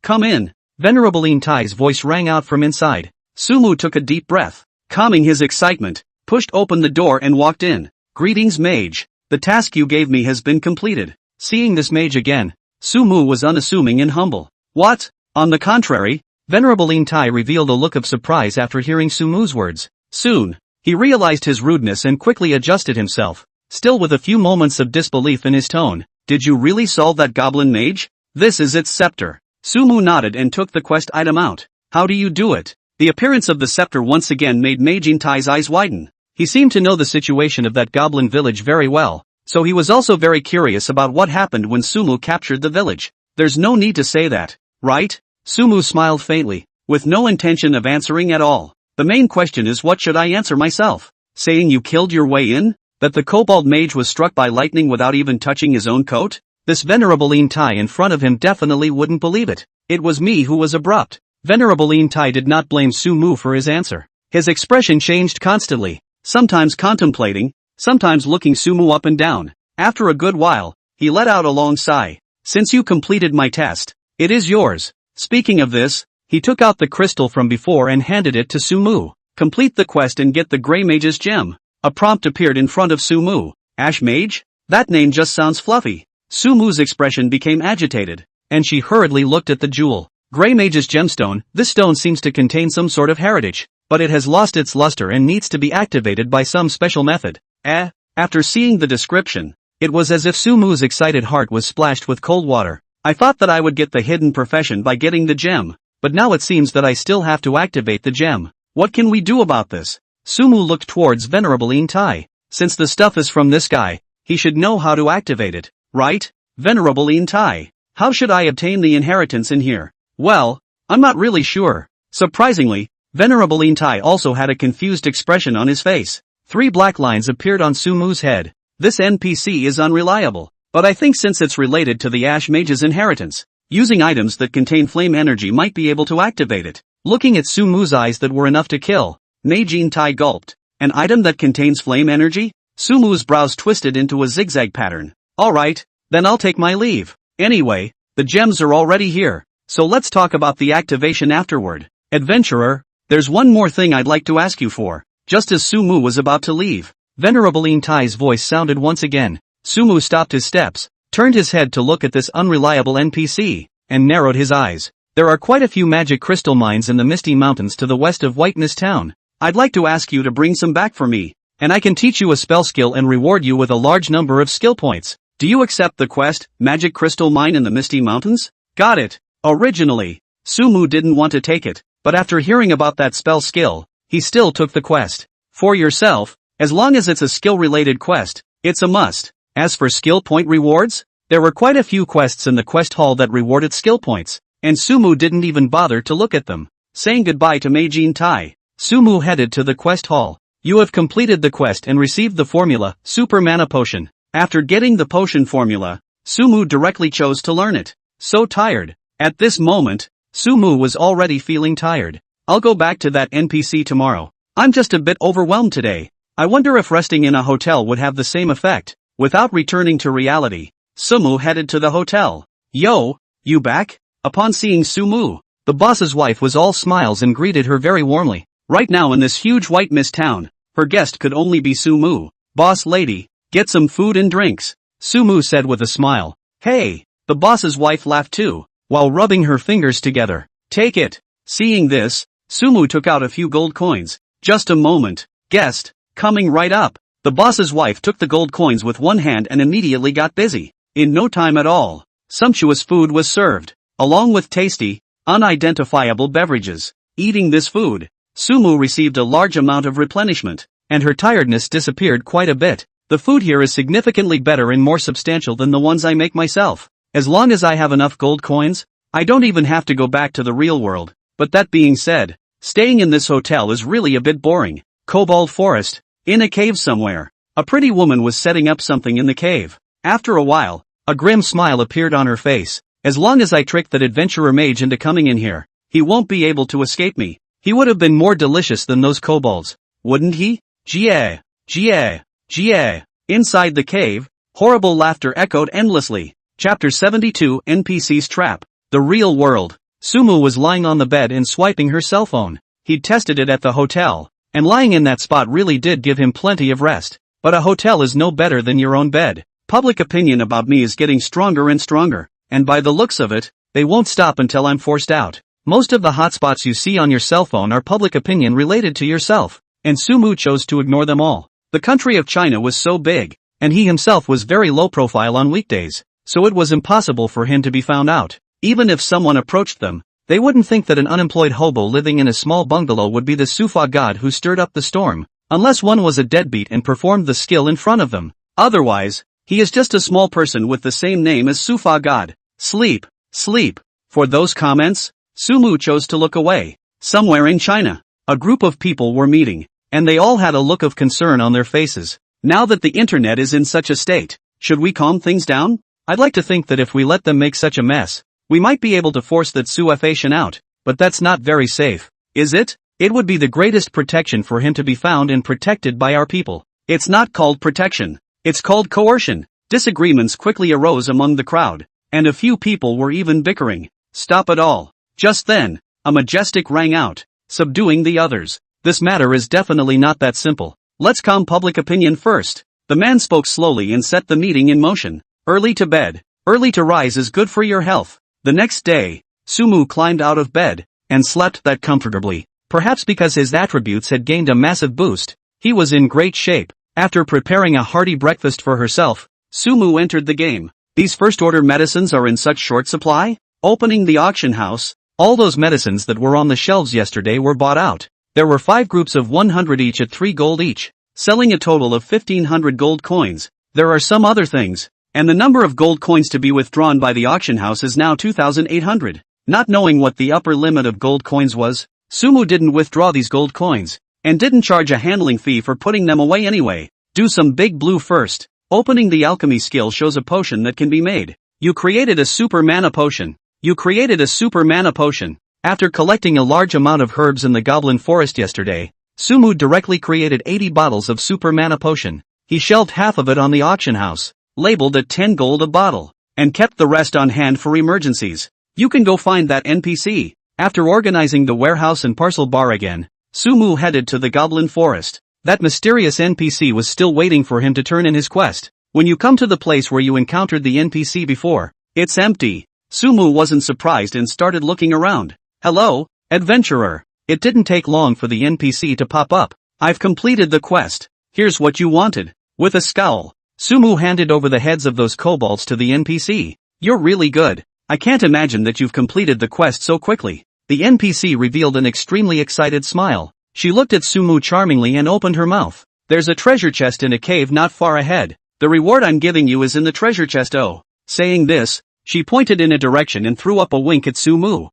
come in. Venerable Tai's voice rang out from inside. Sumu took a deep breath. Calming his excitement, pushed open the door and walked in. Greetings, mage. The task you gave me has been completed. Seeing this mage again, Sumu was unassuming and humble. What? On the contrary, Venerable Tai revealed a look of surprise after hearing Sumu's words. Soon, he realized his rudeness and quickly adjusted himself, still with a few moments of disbelief in his tone. Did you really solve that goblin mage? This is its scepter. Sumu nodded and took the quest item out. How do you do it? The appearance of the scepter once again made Mage Tai's eyes widen. He seemed to know the situation of that goblin village very well, so he was also very curious about what happened when Sumu captured the village. There's no need to say that, right? Sumu smiled faintly, with no intention of answering at all. The main question is, what should I answer myself? Saying you killed your way in? That the kobold mage was struck by lightning without even touching his own coat? This Venerable Tai in front of him definitely wouldn't believe it. It was me who was abrupt. Venerable Tai did not blame Sumu for his answer. His expression changed constantly, sometimes contemplating, sometimes looking Sumu up and down. After a good while, he let out a long sigh. Since you completed my test, it is yours. Speaking of this, he took out the crystal from before and handed it to Sumu. Complete the quest and get the Grey Mage's gem. A prompt appeared in front of Sumu. Ash Mage? That name just sounds fluffy. Sumu's expression became agitated, and she hurriedly looked at the jewel. Grey Mage's gemstone. This stone seems to contain some sort of heritage. but it has lost its luster and needs to be activated by some special method. After seeing the description, it was as if Sumu's excited heart was splashed with cold water. I thought that I would get the hidden profession by getting the gem, but now it seems that I still have to activate the gem. What can we do about this? Sumu looked towards Venerable Intai. Since the stuff is from this guy, he should know how to activate it, right? Venerable Intai, how should I obtain the inheritance in here? Well, I'm not really sure. Surprisingly, Venerable Intai also had a confused expression on his face. 3 black lines appeared on Sumu's head. This NPC is unreliable, but I think since it's related to the Ash Mage's inheritance, using items that contain flame energy might be able to activate it. Looking at Sumu's eyes that were enough to kill, Mage Intai gulped. An item that contains flame energy? Sumu's brows twisted into a zigzag pattern. Alright, then I'll take my leave. Anyway, the gems are already here, so let's talk about the activation afterward. Adventurer, there's one more thing I'd like to ask you for. Just as Sumu was about to leave, Venerable Intai's voice sounded once again. Sumu stopped his steps, turned his head to look at this unreliable NPC, and narrowed his eyes. There are quite a few magic crystal mines in the Misty Mountains to the west of Whiteness Town. I'd like to ask you to bring some back for me, and I can teach you a spell skill and reward you with a large number of skill points. Do you accept the quest, Magic Crystal Mine in the Misty Mountains? Got it. Originally, Sumu didn't want to take it, but after hearing about that spell skill, he still took the quest. For yourself, as long as it's a skill-related quest, it's a must. As for skill point rewards, there were quite a few quests in the quest hall that rewarded skill points, and Sumu didn't even bother to look at them. Saying goodbye to Mage Intai, Sumu headed to the quest hall. You have completed the quest and received the formula, Super Mana Potion. After getting the potion formula, Sumu directly chose to learn it. So tired. At this moment, Sumu was already feeling tired. I'll go back to that NPC tomorrow. I'm just a bit overwhelmed today. I wonder if resting in a hotel would have the same effect. Without returning to reality, Sumu headed to the hotel. Yo, you back? Upon seeing Sumu, the boss's wife was all smiles and greeted her very warmly. Right now in this huge white mist town, her guest could only be Sumu. Boss lady, get some food and drinks, Sumu said with a smile. Hey, the boss's wife laughed too, while rubbing her fingers together. Take it. Seeing this, Sumu took out a few gold coins. Just a moment, guest, coming right up. The boss's wife took the gold coins with one hand and immediately got busy. In no time at all, sumptuous food was served, along with tasty, unidentifiable beverages. Eating this food, Sumu received a large amount of replenishment, and her tiredness disappeared quite a bit. The food here is significantly better and more substantial than the ones I make myself. As long as I have enough gold coins, I don't even have to go back to the real world. But that being said, staying in this hotel is really a bit boring. Cobalt Forest. In a cave somewhere, a pretty woman was setting up something in the cave. After a while, a grim smile appeared on her face. As long as I trick that adventurer mage into coming in here, he won't be able to escape me. He would have been more delicious than those kobolds, wouldn't he? Jie, Jie, Jie. Inside the cave, horrible laughter echoed endlessly. Chapter 72, NPC's Trap. The Real World. Sumu was lying on the bed and swiping her cell phone. He'd tested it at the hotel, and lying in that spot really did give him plenty of rest. But a hotel is no better than your own bed. Public opinion about me is getting stronger and stronger, and by the looks of it, they won't stop until I'm forced out. Most of the hotspots you see on your cell phone are public opinion related to yourself, and Sumu chose to ignore them all. The country of China was so big, and he himself was very low profile on weekdays, so it was impossible for him to be found out. Even if someone approached them, they wouldn't think that an unemployed hobo living in a small bungalow would be the Sufa god who stirred up the storm, unless one was a deadbeat and performed the skill in front of them. Otherwise, he is just a small person with the same name as Sufa god. Sleep, sleep. For those comments, Sumu chose to look away. Somewhere in China, a group of people were meeting, and they all had a look of concern on their faces. Now that the internet is in such a state, should we calm things down? I'd like to think that if we let them make such a mess, we might be able to force that Suafation out, but that's not very safe, is it? It would be the greatest protection for him to be found and protected by our people. It's not called protection, it's called coercion. Disagreements quickly arose among the crowd, and a few people were even bickering. Stop it all. Just then, a majestic rang out, subduing the others. This matter is definitely not that simple. Let's calm public opinion first. The man spoke slowly and set the meeting in motion. Early to bed, early to rise is good for your health. The next day, Sumu climbed out of bed, and slept that comfortably. Perhaps because his attributes had gained a massive boost, he was in great shape. After preparing a hearty breakfast for herself, Sumu entered the game. These first-order medicines are in such short supply? Opening the auction house, all those medicines that were on the shelves yesterday were bought out. There were 5 groups of 100 each at 3 gold each, selling a total of 1,500 gold coins. There are some other things, and the number of gold coins to be withdrawn by the auction house is now 2,800. Not knowing what the upper limit of gold coins was, Sumu didn't withdraw these gold coins, and didn't charge a handling fee for putting them away anyway. Do some big blue first. Opening the alchemy skill shows a potion that can be made. You created a super mana potion. After collecting a large amount of herbs in the goblin forest yesterday, Sumu directly created 80 bottles of super mana potion. He shelved half of it on the auction house, labeled at 10 gold a bottle, and kept the rest on hand for emergencies. You can go find that NPC. After organizing the warehouse and parcel bar again, Sumu headed to the goblin forest. That mysterious NPC was still waiting for him to turn in his quest. When you come to the place where you encountered the NPC before, it's empty. Sumu wasn't surprised and started looking around. Hello, adventurer. It didn't take long for the NPC to pop up. I've completed the quest. Here's what you wanted. With a scowl, Sumu handed over the heads of those kobolds to the NPC. You're really good. I can't imagine that you've completed the quest so quickly. The NPC revealed an extremely excited smile. She looked at Sumu charmingly and opened her mouth. There's a treasure chest in a cave not far ahead. The reward I'm giving you is in the treasure chest. Oh. Saying this, she pointed in a direction and threw up a wink at Sumu.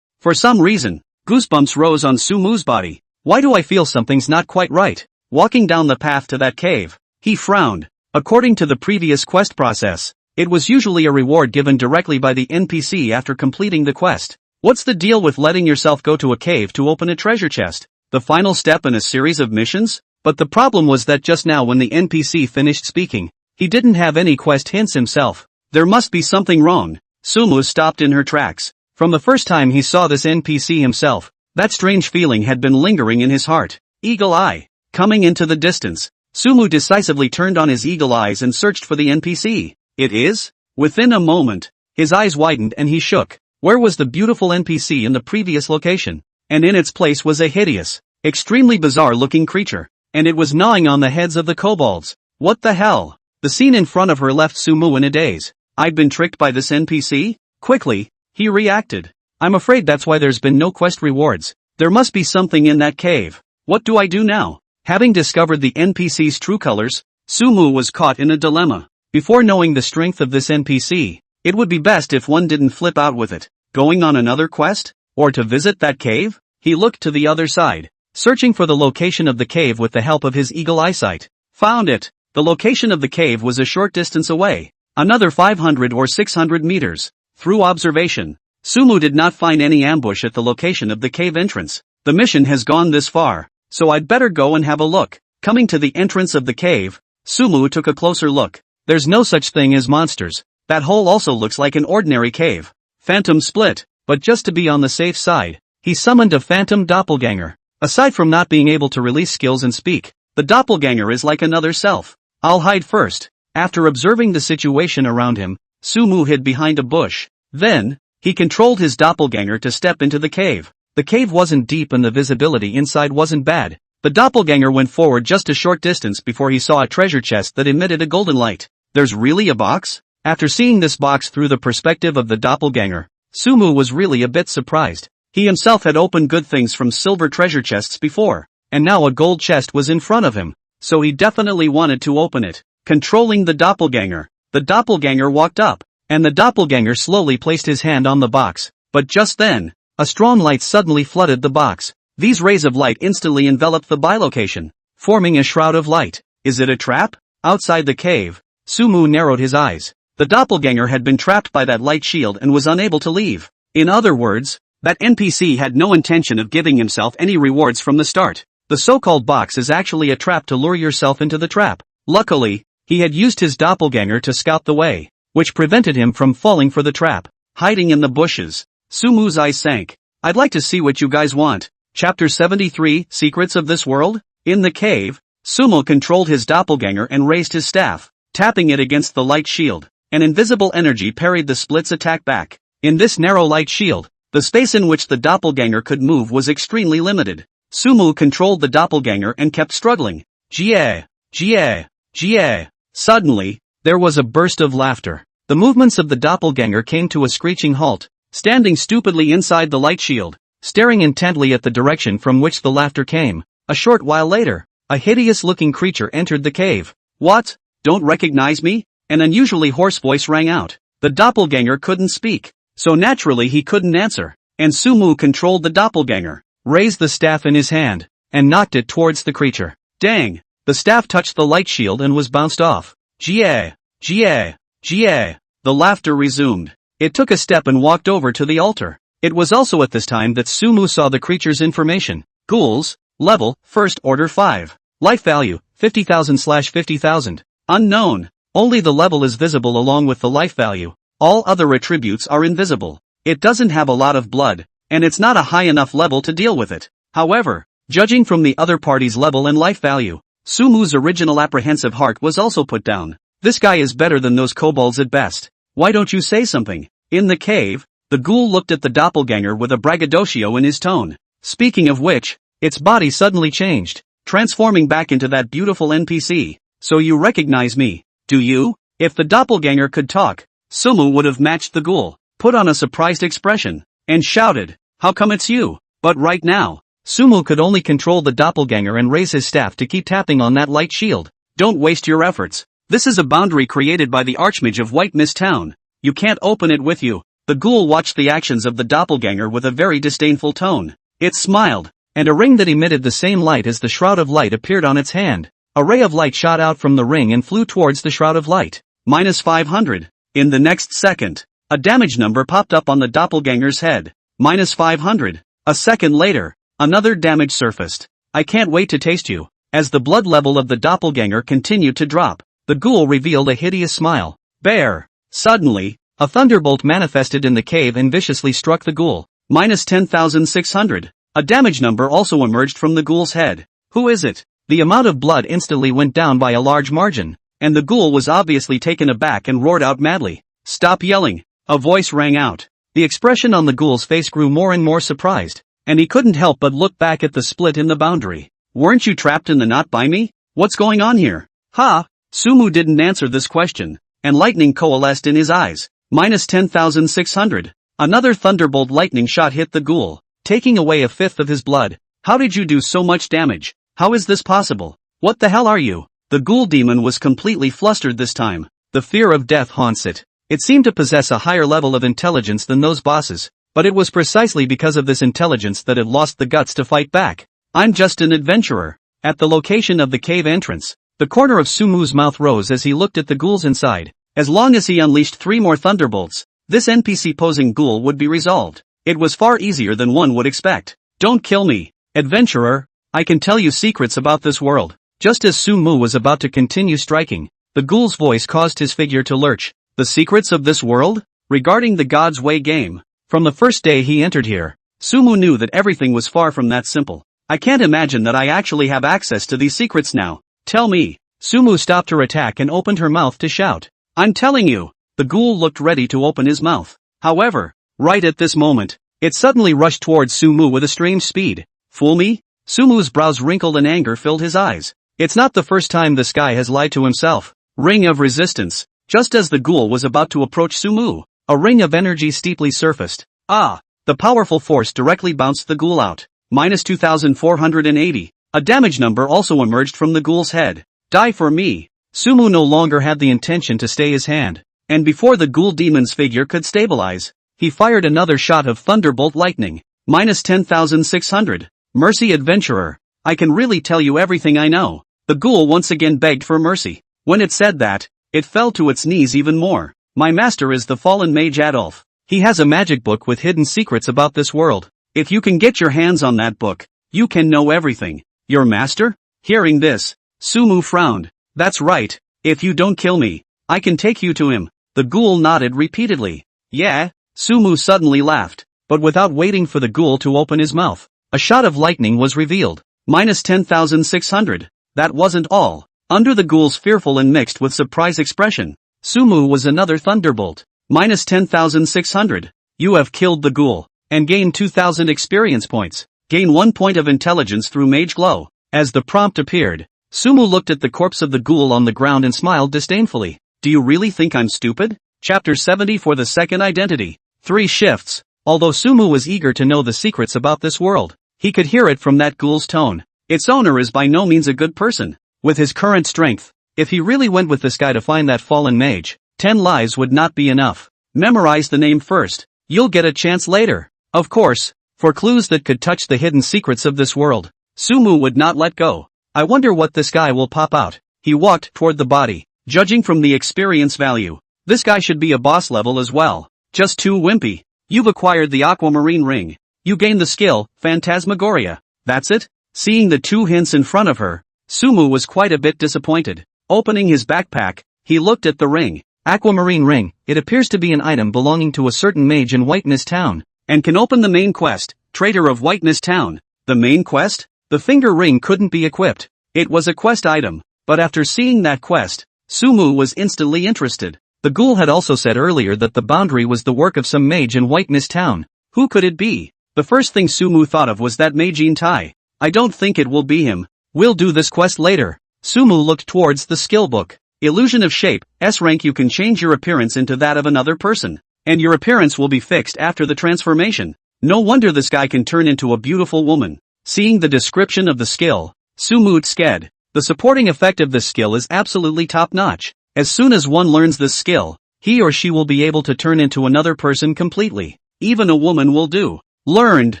For some reason, goosebumps rose on Sumu's body. Why do I feel something's not quite right? Walking down the path to that cave, he frowned. According to the previous quest process, it was usually a reward given directly by the NPC after completing the quest. What's the deal with letting yourself go to a cave to open a treasure chest? The final step in a series of missions? But the problem was that just now when the NPC finished speaking, he didn't have any quest hints himself. There must be something wrong. Sumu stopped in her tracks. From the first time he saw this NPC himself, that strange feeling had been lingering in his heart. Eagle eye. Coming into the distance, Sumu decisively turned on his eagle eyes and searched for the NPC. It is? Within a moment, his eyes widened and he shook. Where was the beautiful NPC in the previous location? And in its place was a hideous, extremely bizarre-looking creature, and it was gnawing on the heads of the kobolds. What the hell? The scene in front of her left Sumu in a daze. I've been tricked by this NPC? Quickly, he reacted. I'm afraid that's why there's been no quest rewards. There must be something in that cave. What do I do now? Having discovered the NPC's true colors, Sumu was caught in a dilemma. Before knowing the strength of this NPC, it would be best if one didn't flip out with it. Going on another quest? Or to visit that cave? He looked to the other side, searching for the location of the cave with the help of his eagle eyesight. Found it. The location of the cave was a short distance away. Another 500 or 600 meters. Through observation, Sumu did not find any ambush at the location of the cave entrance. The mission has gone this far, so I'd better go and have a look. Coming to the entrance of the cave, Sumu took a closer look. There's no such thing as monsters. That hole also looks like an ordinary cave. Phantom split, but just to be on the safe side, he summoned a phantom doppelganger. Aside from not being able to release skills and speak, the doppelganger is like another self. I'll hide first. After observing the situation around him, Sumu hid behind a bush. Then, he controlled his doppelganger to step into the cave. The cave wasn't deep and the visibility inside wasn't bad. The doppelganger went forward just a short distance before he saw a treasure chest that emitted a golden light. There's really a box? After seeing this box through the perspective of the doppelganger, Sumu was really a bit surprised. He himself had opened good things from silver treasure chests before, and now a gold chest was in front of him, so he definitely wanted to open it. Controlling the doppelganger walked up, and the doppelganger slowly placed his hand on the box, but just then, a strong light suddenly flooded the box. These rays of light instantly enveloped the bilocation, forming a shroud of light. Is it a trap? Outside the cave, Sumu narrowed his eyes. The doppelganger had been trapped by that light shield and was unable to leave. In other words, that NPC had no intention of giving himself any rewards from the start. The so-called box is actually a trap to lure yourself into the trap. Luckily, he had used his doppelganger to scout the way, which prevented him from falling for the trap. Hiding in the bushes, Sumu's eyes sank. I'd like to see what you guys want. Chapter 73, Secrets of This World? In the cave, Sumu controlled his doppelganger and raised his staff, tapping it against the light shield. An invisible energy parried the split's attack back. In this narrow light shield, The space in which the doppelganger could move was extremely limited. Sumu controlled the doppelganger and kept struggling. Jie, jie, jie. Suddenly, there was a burst of laughter. The movements of the doppelganger came to a screeching halt, standing stupidly inside the light shield, staring intently at the direction from which the laughter came. A short while later, a hideous-looking creature entered the cave. What? Don't recognize me? An unusually hoarse voice rang out. The doppelganger couldn't speak, so naturally he couldn't answer. And Sumu controlled the doppelganger, raised the staff in his hand, and knocked it towards the creature. Dang! The staff touched the light shield and was bounced off. Jie, jie, jie. The laughter resumed. It took a step and walked over to the altar. It was also at this time that Sumu saw the creature's information. Ghouls, level, first order 5. Life value, 50,000/50,000. Unknown. Only the level is visible along with the life value. All other attributes are invisible. It doesn't have a lot of blood, and it's not a high enough level to deal with it. However, judging from the other party's level and life value, Sumu's original apprehensive heart was also put down. This guy is better than those kobolds at best. Why don't you say something? In the cave, the ghoul looked at the doppelganger with a braggadocio in his tone. Speaking of which, its body suddenly changed, transforming back into that beautiful NPC. So you recognize me, do you? If the doppelganger could talk, Sumu would have matched the ghoul, put on a surprised expression, and shouted, "How come it's you?" But right now, Sumu could only control the doppelganger and raise his staff to keep tapping on that light shield. Don't waste your efforts. This is a boundary created by the Archmage of White Mist Town. You can't open it with you. The ghoul watched the actions of the doppelganger with a very disdainful tone. It smiled, and a ring that emitted the same light as the Shroud of Light appeared on its hand. A ray of light shot out from the ring and flew towards the Shroud of Light. -500. In the next second, a damage number popped up on the doppelganger's head. -500. A second later, another damage surfaced. I can't wait to taste you. As the blood level of the doppelganger continued to drop, the ghoul revealed a hideous smile. Bear! Suddenly, a thunderbolt manifested in the cave and viciously struck the ghoul. -10,600. A damage number also emerged from the ghoul's head. Who is it? The amount of blood instantly went down by a large margin, and the ghoul was obviously taken aback and roared out madly. Stop yelling! A voice rang out. The expression on the ghoul's face grew more and more surprised, and he couldn't help but look back at the split in the boundary. Weren't you trapped in the knot by me? What's going on here? Ha! Sumu didn't answer this question, and lightning coalesced in his eyes. -10,600. Another thunderbolt lightning shot hit the ghoul, taking away a fifth of his blood. How did you do so much damage? How is this possible? What the hell are you? The ghoul demon was completely flustered this time. The fear of death haunts it. It seemed to possess a higher level of intelligence than those bosses, but it was precisely because of this intelligence that it lost the guts to fight back. I'm just an adventurer. At the location of the cave entrance, the corner of Sumu's mouth rose as he looked at the ghouls inside. As long as he unleashed 3 more thunderbolts, this NPC-posing ghoul would be resolved. It was far easier than one would expect. Don't kill me, adventurer. I can tell you secrets about this world. Just as Sumu was about to continue striking, the ghoul's voice caused his figure to lurch. The secrets of this world? Regarding the God's Way game. From the first day he entered here, Sumu knew that everything was far from that simple. I can't imagine that I actually have access to these secrets now. Tell me. Sumu stopped her attack and opened her mouth to shout. I'm telling you. The ghoul looked ready to open his mouth. However, right at this moment, it suddenly rushed towards Sumu with a strange speed. Fool me? Sumu's brows wrinkled and anger filled his eyes. It's not the first time this guy has lied to himself. Ring of resistance. Just as the ghoul was about to approach Sumu, a ring of energy steeply surfaced. Ah! The powerful force directly bounced the ghoul out. -2,480. A damage number also emerged from the ghoul's head. Die for me. Sumu no longer had the intention to stay his hand, and before the ghoul demon's figure could stabilize, he fired another shot of thunderbolt lightning. -10,600. Mercy, adventurer. I can really tell you everything I know. The ghoul once again begged for mercy. When it said that, it fell to its knees even more. My master is the fallen mage Adolf. He has a magic book with hidden secrets about this world. If you can get your hands on that book, you can know everything. Your master? Hearing this, Sumu frowned. That's right. If you don't kill me, I can take you to him. The ghoul nodded repeatedly. Yeah? Sumu suddenly laughed, but without waiting for the ghoul to open his mouth, a shot of lightning was revealed. -10,600. That wasn't all. Under the ghoul's fearful and mixed with surprise expression, Sumu was another thunderbolt. -10,600. You have killed the ghoul, and gain 2000 experience points. Gain 1 point of intelligence through Mage Glow. As the prompt appeared, Sumu looked at the corpse of the ghoul on the ground and smiled disdainfully. Do you really think I'm stupid? Chapter 70 for the second identity. 3 shifts. Although Sumu was eager to know the secrets about this world, he could hear it from that ghoul's tone. Its owner is by no means a good person. With his current strength, if he really went with this guy to find that fallen mage, 10 lives would not be enough. Memorize the name first. You'll get a chance later. Of course, for clues that could touch the hidden secrets of this world, Sumu would not let go. I wonder what this guy will pop out. He walked toward the body. Judging from the experience value, this guy should be a boss level as well. Just too wimpy. You've acquired the aquamarine ring. You gain the skill, Phantasmagoria. That's it? Seeing the 2 hints in front of her, Sumu was quite a bit disappointed. Opening his backpack, he looked at the ring. Aquamarine ring. It appears to be an item belonging to a certain mage in Whiteness Town, and can open the main quest, Traitor of Whiteness Town. The main quest? The finger ring couldn't be equipped. It was a quest item, but after seeing that quest, Sumu was instantly interested. The ghoul had also said earlier that the boundary was the work of some mage in Whiteness Town. Who could it be? The first thing Sumu thought of was that Magine Tai. I don't think it will be him. We'll do this quest later. Sumu looked towards the skill book. Illusion of shape, S rank. You can change your appearance into that of another person, and your appearance will be fixed after the transformation. No wonder this guy can turn into a beautiful woman. Seeing the description of the skill, Sumu sked. The supporting effect of this skill is absolutely top-notch. As soon as one learns this skill, he or she will be able to turn into another person completely. Even a woman will do. Learned.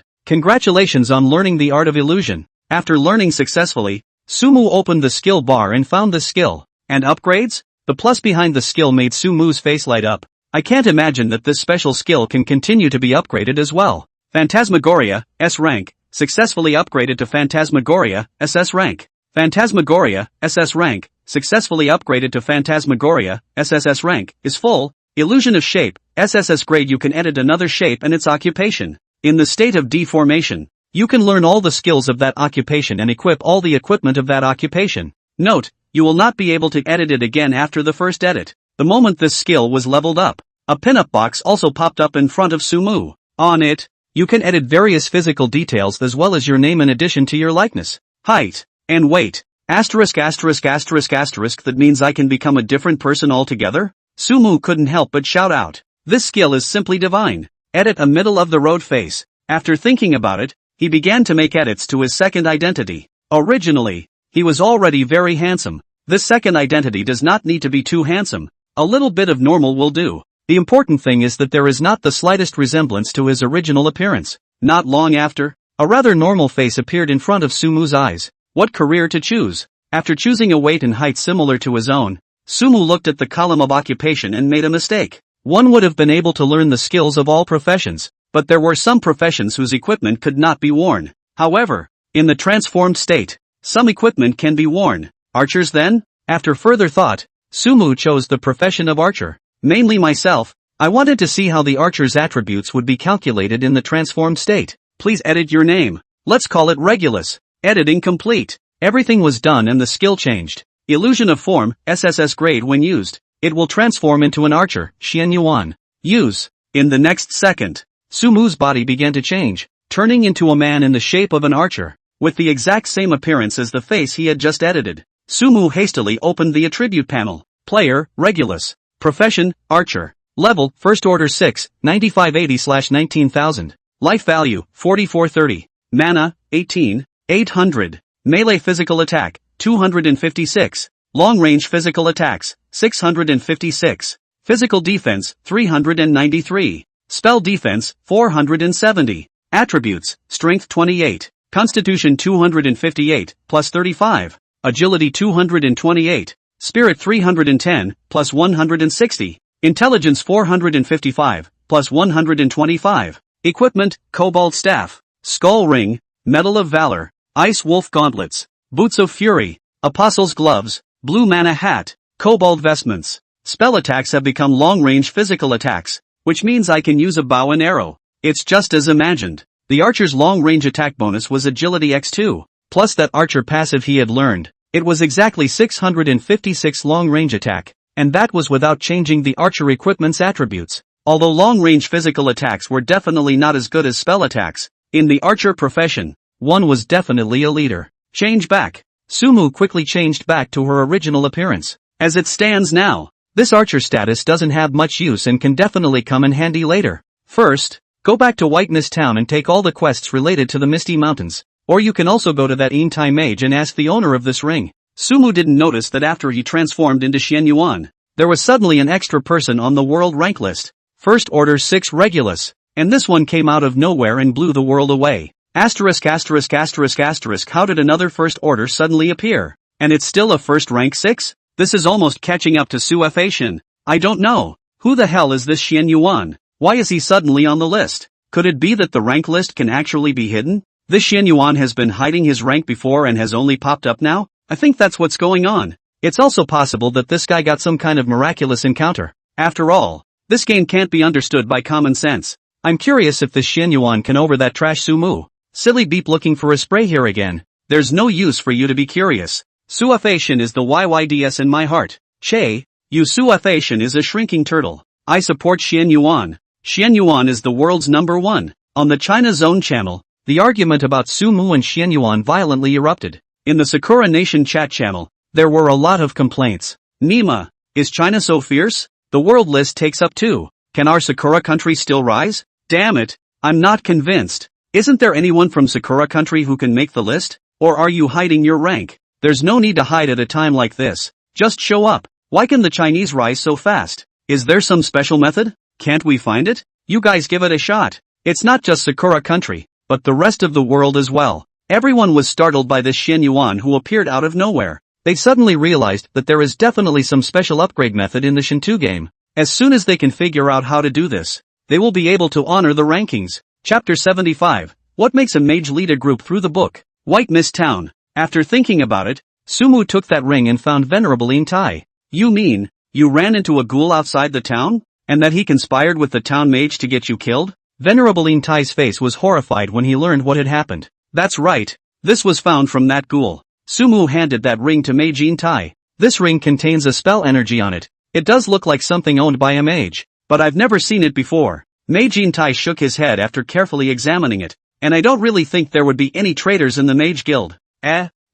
Congratulations on learning the art of illusion. After learning successfully, Sumu opened the skill bar and found the skill. And upgrades? The plus behind the skill made Sumu's face light up. I can't imagine that this special skill can continue to be upgraded as well. Phantasmagoria, S rank, successfully upgraded to Phantasmagoria, SS rank. Phantasmagoria, SS rank, successfully upgraded to Phantasmagoria, SSS rank, is full. Illusion of shape, SSS grade. You can edit another shape and its occupation. In the state of deformation, you can learn all the skills of that occupation and equip all the equipment of that occupation. Note, you will not be able to edit it again after the first edit. The moment this skill was leveled up, a pinup box also popped up in front of Sumu. On it, you can edit various physical details as well as your name in addition to your likeness, height, and weight. Asterisk asterisk asterisk asterisk. That means I can become a different person altogether? Sumu couldn't help but shout out. This skill is simply divine. Edit a middle-of-the-road face. After thinking about it, he began to make edits to his second identity. Originally, he was already very handsome. This second identity does not need to be too handsome. A little bit of normal will do. The important thing is that there is not the slightest resemblance to his original appearance. Not long after, a rather normal face appeared in front of Sumu's eyes. What career to choose? After choosing a weight and height similar to his own, Sumu looked at the column of occupation and made a mistake. One would have been able to learn the skills of all professions, but there were some professions whose equipment could not be worn. However, in the transformed state, some equipment can be worn. Archers then? After further thought, Sumu chose the profession of archer. Mainly myself, I wanted to see how the archer's attributes would be calculated in the transformed state. Please edit your name. Let's call it Regulus. Editing complete. Everything was done and the skill changed. Illusion of form, SSS grade. When used, it will transform into an archer, Xian Yuan. Use. In the next second, Sumu's body began to change, turning into a man in the shape of an archer, with the exact same appearance as the face he had just edited. Sumu hastily opened the attribute panel. Player, Regulus. Profession, Archer. Level, First Order 6, 9580/19000. Life value, 4430. Mana, 18, 800. Melee physical attack, 256. Long-range physical attacks, 656. Physical defense, 393. Spell defense, 470. Attributes, Strength 28. Constitution 258, plus 35. Agility 228. Spirit 310, plus 160. Intelligence 455, plus 125. Equipment, Cobalt Staff. Skull Ring, Medal of Valor. Ice Wolf Gauntlets. Boots of Fury. Apostle's Gloves. Blue Mana Hat. Cobalt Vestments. Spell attacks have become long-range physical attacks, which means I can use a bow and arrow. It's just as imagined. The archer's long-range attack bonus was Agility X2, plus that archer passive he had learned. It was exactly 656 long-range attack, and that was without changing the archer equipment's attributes. Although long-range physical attacks were definitely not as good as spell attacks, in the archer profession, one was definitely a leader. Change back. Sumu quickly changed back to her original appearance. As it stands now, this archer status doesn't have much use and can definitely come in handy later. First, go back to White Mist Town and take all the quests related to the Misty Mountains. Or you can also go to that Intai mage and ask the owner of this ring. Sumu didn't notice that after he transformed into Xian Yuan, there was suddenly an extra person on the world rank list. First Order 6 Regulus. And this one came out of nowhere and blew the world away. Asterisk asterisk asterisk asterisk, how did another First Order suddenly appear? And it's still a first rank 6? This is almost catching up to Suefation. I don't know. Who the hell is this Xian Yuan? Why is he suddenly on the list? Could it be that the rank list can actually be hidden? This Xian Yuan has been hiding his rank before and has only popped up now? I think that's what's going on. It's also possible that this guy got some kind of miraculous encounter. After all, this game can't be understood by common sense. I'm curious if this Xian Yuan can over that trash Sumu. Silly beep looking for a spray here again. There's no use for you to be curious. Suefation is the YYDS in my heart. Che, you Suefation is a shrinking turtle. I support Xian Yuan. Xian Yuan is the world's #1. On the China Zone channel, the argument about Sumu and Xian Yuan violently erupted. In the Sakura Nation chat channel, there were a lot of complaints. Nima, is China so fierce? The world list takes up 2. Can our Sakura country still rise? Damn it, I'm not convinced. Isn't there anyone from Sakura country who can make the list? Or are you hiding your rank? There's no need to hide at a time like this. Just show up. Why can the Chinese rise so fast? Is there some special method? Can't we find it? You guys give it a shot. It's not just Sakura country, but the rest of the world as well. Everyone was startled by this Xian Yuan who appeared out of nowhere. They suddenly realized that there is definitely some special upgrade method in the Shinto game. As soon as they can figure out how to do this, they will be able to honor the rankings. Chapter 75. What makes a mage lead a group through the book? White Mist Town. After thinking about it, Sumu took that ring and found Venerable Intai. You mean, you ran into a ghoul outside the town? And that he conspired with the town mage to get you killed? Venerable Intai's face was horrified when he learned what had happened. That's right. This was found from that ghoul. Sumu handed that ring to Mage Intai. This ring contains a spell energy on it. It does look like something owned by a mage, but I've never seen it before. Mage Intai shook his head after carefully examining it. And I don't really think there would be any traitors in the Mage Guild.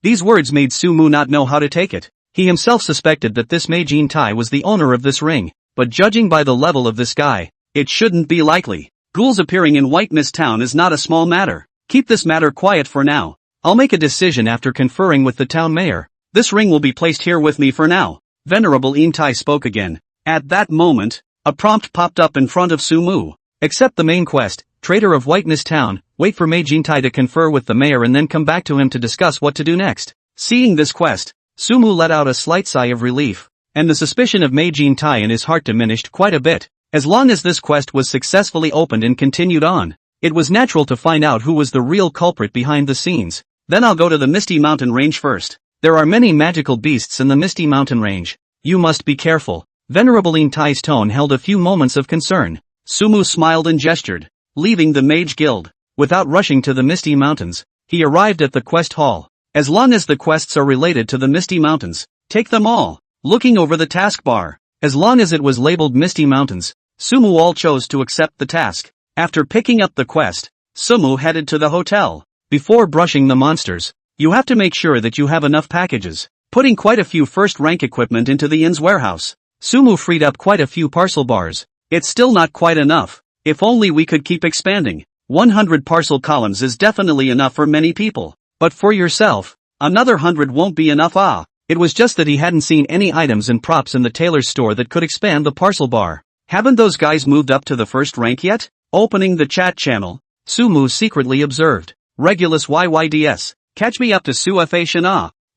These words made Sumu not know how to take it. He himself suspected that this Mage Intai was the owner of this ring, but judging by the level of this guy, it shouldn't be likely. Ghouls appearing in White Mist Town is not a small matter. Keep this matter quiet for now. I'll make a decision after conferring with the town mayor. This ring will be placed here with me for now. Venerable Intai spoke again. At that moment, a prompt popped up in front of Sumu. Accept the main quest, Traitor of White Mist Town, wait for Mage Intai to confer with the mayor and then come back to him to discuss what to do next. Seeing this quest, Sumu let out a slight sigh of relief, and the suspicion of Mage Intai in his heart diminished quite a bit. As long as this quest was successfully opened and continued on, it was natural to find out who was the real culprit behind the scenes. Then I'll go to the Misty Mountain Range first. There are many magical beasts in the Misty Mountain Range. You must be careful. Venerable Intai's tone held a few moments of concern. Sumu smiled and gestured, leaving the Mage Guild. Without rushing to the Misty Mountains, he arrived at the quest hall. As long as the quests are related to the Misty Mountains, take them all. Looking over the taskbar, as long as it was labeled Misty Mountains, Sumu all chose to accept the task. After picking up the quest, Sumu headed to the hotel. Before brushing the monsters, you have to make sure that you have enough packages. Putting quite a few first-rank equipment into the inn's warehouse, Sumu freed up quite a few parcel bars. It's still not quite enough. If only we could keep expanding. 100 parcel columns is definitely enough for many people. But for yourself, another 100 won't be enough. It was just that he hadn't seen any items and props in the tailor's store that could expand the parcel bar. Haven't those guys moved up to the first rank yet? Opening the chat channel, Sumu secretly observed. Regulus YYDS, catch me up to Suefation.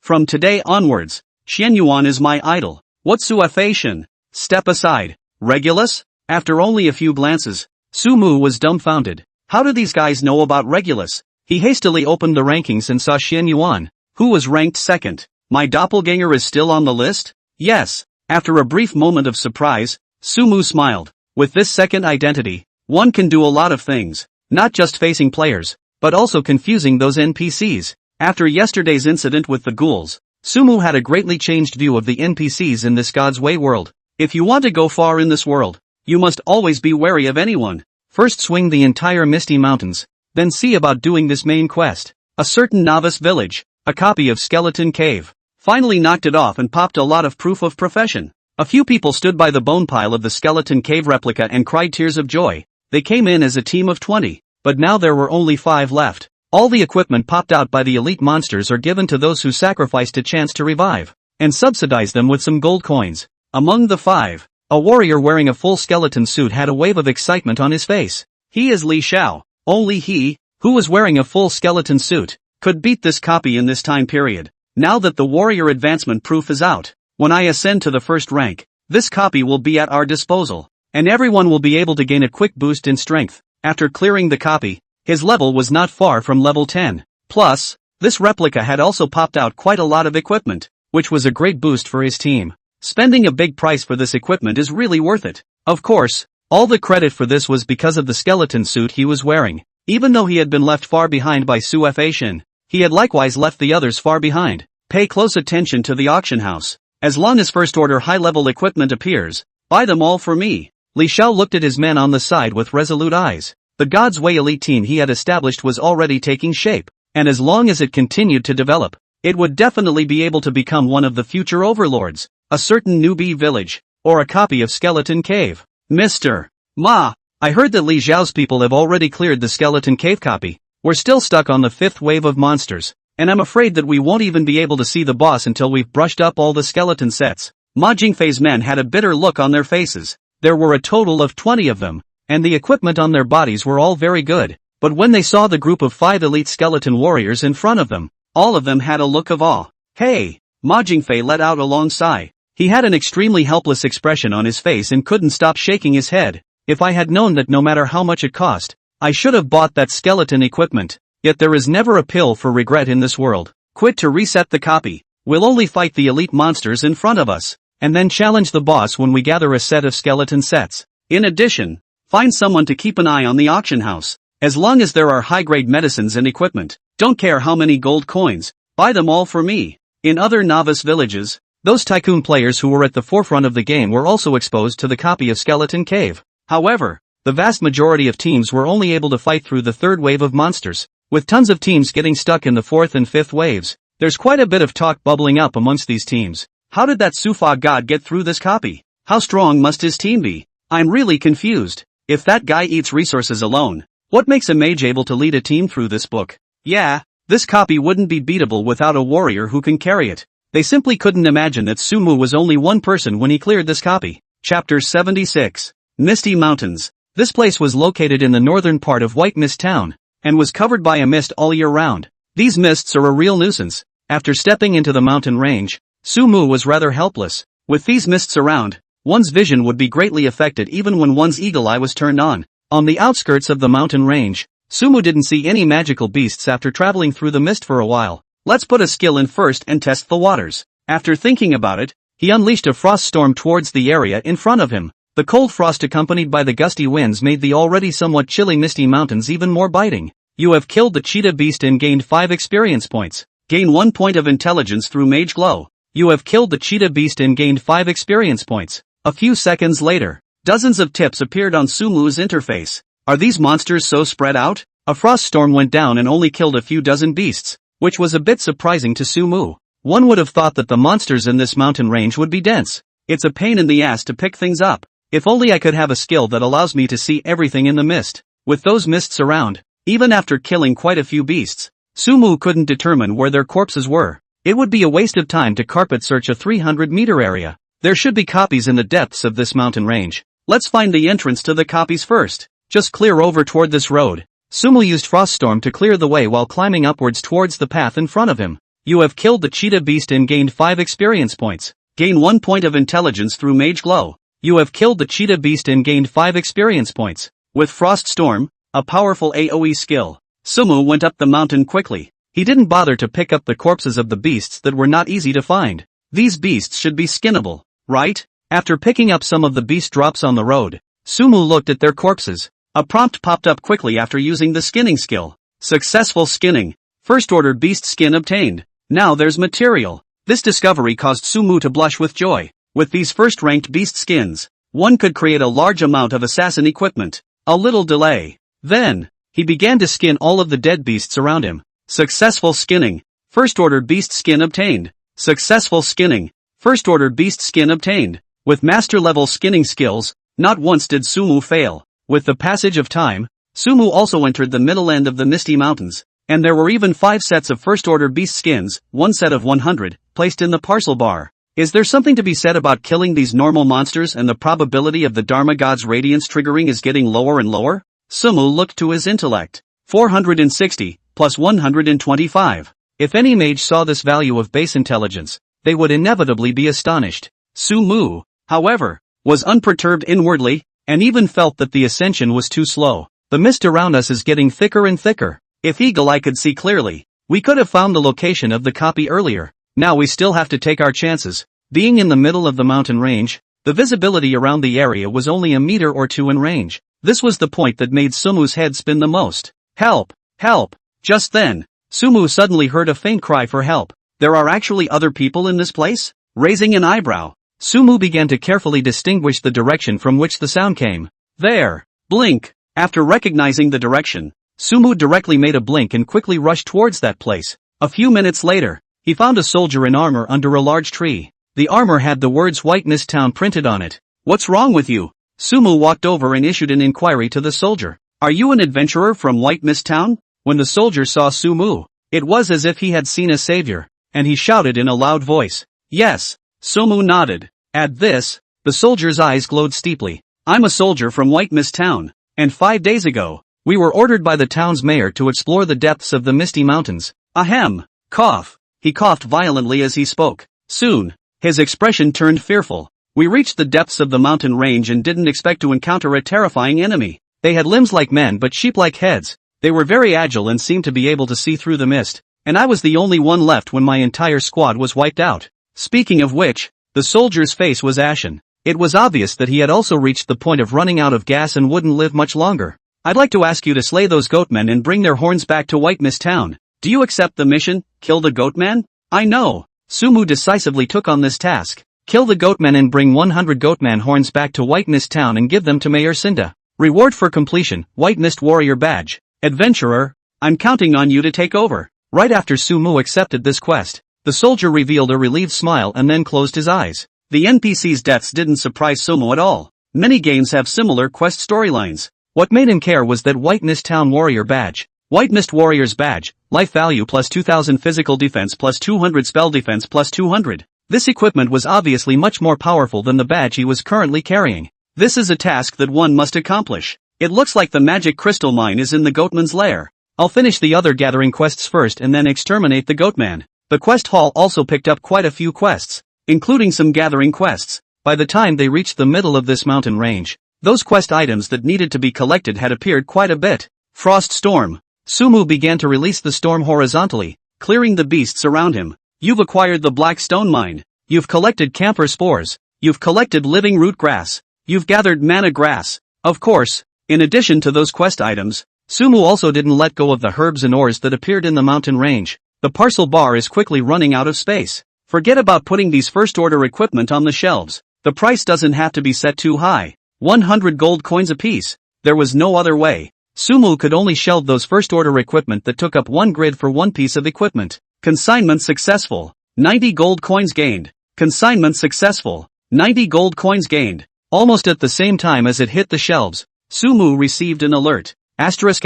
From today onwards, Xian Yuan is my idol. What Suefation? Step aside. Regulus? After only a few glances, Sumu was dumbfounded. How do these guys know about Regulus? He hastily opened the rankings and saw Xian Yuan, who was ranked second. My doppelganger is still on the list? Yes. After a brief moment of surprise, Sumu smiled. With this second identity, one can do a lot of things, not just facing players, but also confusing those NPCs. After yesterday's incident with the ghouls, Sumu had a greatly changed view of the NPCs in this God's Way world. If you want to go far in this world, You must always be wary of anyone. First swing the entire Misty Mountains, then see about doing this main quest. A certain novice village, a copy of Skeleton Cave. Finally knocked it off and popped a lot of proof of profession. A few people stood by the bone pile of the Skeleton Cave replica and cried tears of joy. They came in as a team of 20, but now there were only 5 left. All the equipment popped out by the elite monsters are given to those who sacrificed a chance to revive, and subsidize them with some gold coins. Among the 5, a warrior wearing a full skeleton suit had a wave of excitement on his face. He is Li Xiao. Only he, who was wearing a full skeleton suit, could beat this copy in this time period. Now that the warrior advancement proof is out, when I ascend to the first rank, this copy will be at our disposal, and everyone will be able to gain a quick boost in strength. After clearing the copy, his level was not far from level 10. Plus, this replica had also popped out quite a lot of equipment, which was a great boost for his team. Spending a big price for this equipment is really worth it. Of course, all the credit for this was because of the skeleton suit he was wearing. Even though he had been left far behind by Su Faishin, he had likewise left the others far behind. Pay close attention to the auction house. As long as first order high-level equipment appears, buy them all for me. Li Xiao looked at his men on the side with resolute eyes. The God's Way elite team he had established was already taking shape, and as long as it continued to develop, it would definitely be able to become one of the future overlords. A certain newbie village, or a copy of Skeleton Cave. Mr. Ma, I heard that Li Xiao's people have already cleared the Skeleton Cave copy. We're still stuck on the 5th wave of monsters, and I'm afraid that we won't even be able to see the boss until we've brushed up all the skeleton sets. Ma Jingfei's men had a bitter look on their faces. There were a total of 20 of them, and the equipment on their bodies were all very good, but when they saw the group of 5 elite skeleton warriors in front of them, all of them had a look of awe. Hey! Ma Jingfei let out a long sigh. He had an extremely helpless expression on his face and couldn't stop shaking his head. If I had known that no matter how much it cost, I should have bought that skeleton equipment. Yet there is never a pill for regret in this world. Quit to reset the copy. We'll only fight the elite monsters in front of us, and then challenge the boss when we gather a set of skeleton sets. In addition, find someone to keep an eye on the auction house. As long as there are high-grade medicines and equipment, don't care how many gold coins, buy them all for me. In other novice villages, those tycoon players who were at the forefront of the game were also exposed to the copy of Skeleton Cave. However, the vast majority of teams were only able to fight through the 3rd wave of monsters, with tons of teams getting stuck in the 4th and 5th waves. There's quite a bit of talk bubbling up amongst these teams. How did that Sufa god get through this copy? How strong must his team be? I'm really confused. If that guy eats resources alone, what makes a mage able to lead a team through this book? Yeah, this copy wouldn't be beatable without a warrior who can carry it. They simply couldn't imagine that Sumu was only one person when he cleared this copy. Chapter 76. Misty Mountains. This place was located in the northern part of White Mist Town, and was covered by a mist all year round. These mists are a real nuisance. After stepping into the mountain range, Sumu was rather helpless. With these mists around, one's vision would be greatly affected even when one's eagle eye was turned on. On the outskirts of the mountain range, Sumu didn't see any magical beasts after traveling through the mist for a while. Let's put a skill in first and test the waters. After thinking about it, he unleashed a frost storm towards the area in front of him. The cold frost accompanied by the gusty winds made the already somewhat chilly Misty Mountains even more biting. You have killed the cheetah beast and gained 5 experience points. Gain 1 point of intelligence through Mage Glow. You have killed the cheetah beast and gained 5 experience points. A few seconds later, dozens of tips appeared on Sumu's interface. Are these monsters so spread out? A frost storm went down and only killed a few dozen beasts, which was a bit surprising to Sumu. One would have thought that the monsters in this mountain range would be dense. It's a pain in the ass to pick things up. If only I could have a skill that allows me to see everything in the mist. With those mists around, even after killing quite a few beasts, Sumu couldn't determine where their corpses were. It would be a waste of time to carpet search a 300-meter area. There should be copies in the depths of this mountain range. Let's find the entrance to the copies first. Just clear over toward this road. Sumu used Froststorm to clear the way while climbing upwards towards the path in front of him. You have killed the cheetah beast and gained 5 experience points. Gain 1 point of intelligence through Mage Glow. You have killed the cheetah beast and gained 5 experience points. With Frost Storm, a powerful AoE skill, Sumu went up the mountain quickly. He didn't bother to pick up the corpses of the beasts that were not easy to find. These beasts should be skinnable, right? After picking up some of the beast drops on the road, Sumu looked at their corpses. A prompt popped up quickly after using the skinning skill. Successful skinning. First order beast skin obtained. Now there's material. This discovery caused Sumu to blush with joy. With these first-ranked beast skins, one could create a large amount of assassin equipment. A little delay. Then, he began to skin all of the dead beasts around him. Successful skinning. First order beast skin obtained. Successful skinning. First order beast skin obtained. With master level skinning skills, not once did Sumu fail. With the passage of time, Sumu also entered the middle end of the Misty Mountains, and there were even 5 sets of first order beast skins, 1 set of 100, placed in the parcel bar. Is there something to be said about killing these normal monsters and the probability of the Dharma God's radiance triggering is getting lower and lower? Sumu looked to his intellect. 460, plus 125. If any mage saw this value of base intelligence, they would inevitably be astonished. Sumu, however, was unperturbed inwardly, and even felt that the ascension was too slow. The mist around us is getting thicker and thicker. If Eagle Eye could see clearly, we could have found the location of the copy earlier. Now we still have to take our chances. Being in the middle of the mountain range, the visibility around the area was only a meter or 2 in range. This was the point that made Sumu's head spin the most. Help! Help! Just then, Sumu suddenly heard a faint cry for help. There are actually other people in this place? Raising an eyebrow, Sumu began to carefully distinguish the direction from which the sound came. There! Blink! After recognizing the direction, Sumu directly made a blink and quickly rushed towards that place. A few minutes later, he found a soldier in armor under a large tree. The armor had the words White Mist Town printed on it. What's wrong with you? Sumu walked over and issued an inquiry to the soldier. Are you an adventurer from White Mist Town? When the soldier saw Sumu, it was as if he had seen a savior, and he shouted in a loud voice. Yes. Sumu nodded. At this, the soldier's eyes glowed steeply. I'm a soldier from White Mist Town. And 5 days ago, we were ordered by the town's mayor to explore the depths of the Misty Mountains. Ahem. Cough. He coughed violently as he spoke. Soon, his expression turned fearful. We reached the depths of the mountain range and didn't expect to encounter a terrifying enemy. They had limbs like men but sheep-like heads. They were very agile and seemed to be able to see through the mist. And I was the only one left when my entire squad was wiped out. Speaking of which, the soldier's face was ashen. It was obvious that he had also reached the point of running out of gas and wouldn't live much longer. I'd like to ask you to slay those goatmen and bring their horns back to White Mist Town. Do you accept the mission? Kill the goatman? I know. Sumu decisively took on this task. Kill the goatmen and bring 100 goatman horns back to White Mist Town and give them to Mayor Cinda. Reward for completion, White Mist Warrior Badge. Adventurer, I'm counting on you to take over. Right after Sumu accepted this quest, the soldier revealed a relieved smile and then closed his eyes. The NPC's deaths didn't surprise Sumu at all. Many games have similar quest storylines. What made him care was that White Mist Town Warrior Badge. White Mist Warrior's Badge, life value plus 2000 physical defense plus 200 spell defense plus 200. This equipment was obviously much more powerful than the badge he was currently carrying. This is a task that one must accomplish. It looks like the magic crystal mine is in the Goatman's lair. I'll finish the other gathering quests first and then exterminate the Goatman. The quest hall also picked up quite a few quests, including some gathering quests. By the time they reached the middle of this mountain range, those quest items that needed to be collected had appeared quite a bit. Frost Storm. Sumu began to release the storm horizontally, clearing the beasts around him. You've acquired the Black Stone Mine. You've collected camphor spores. You've collected living root grass. You've gathered mana grass. Of course, in addition to those quest items, Sumu also didn't let go of the herbs and ores that appeared in the mountain range. The parcel bar is quickly running out of space. Forget about putting these first order equipment on the shelves. The price doesn't have to be set too high. 100 gold coins apiece. There was no other way. Sumu could only shelve those first order equipment that took up 1 grid for 1 piece of equipment. Consignment successful. 90 gold coins gained. Consignment successful. 90 gold coins gained. Almost at the same time as it hit the shelves, Sumu received an alert. Asterisk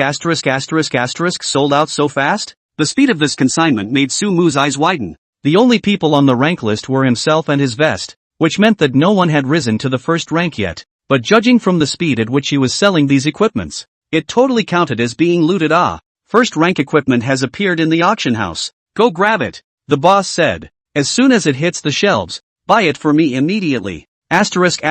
sold out so fast? The speed of this consignment made Sumu's eyes widen. The only people on the rank list were himself and his vest, which meant that no one had risen to the first rank yet. But judging from the speed at which he was selling these equipments, it totally counted as being looted. First rank equipment has appeared in the auction house. Go grab it, the boss said. As soon as it hits the shelves, buy it for me immediately. Asterisk.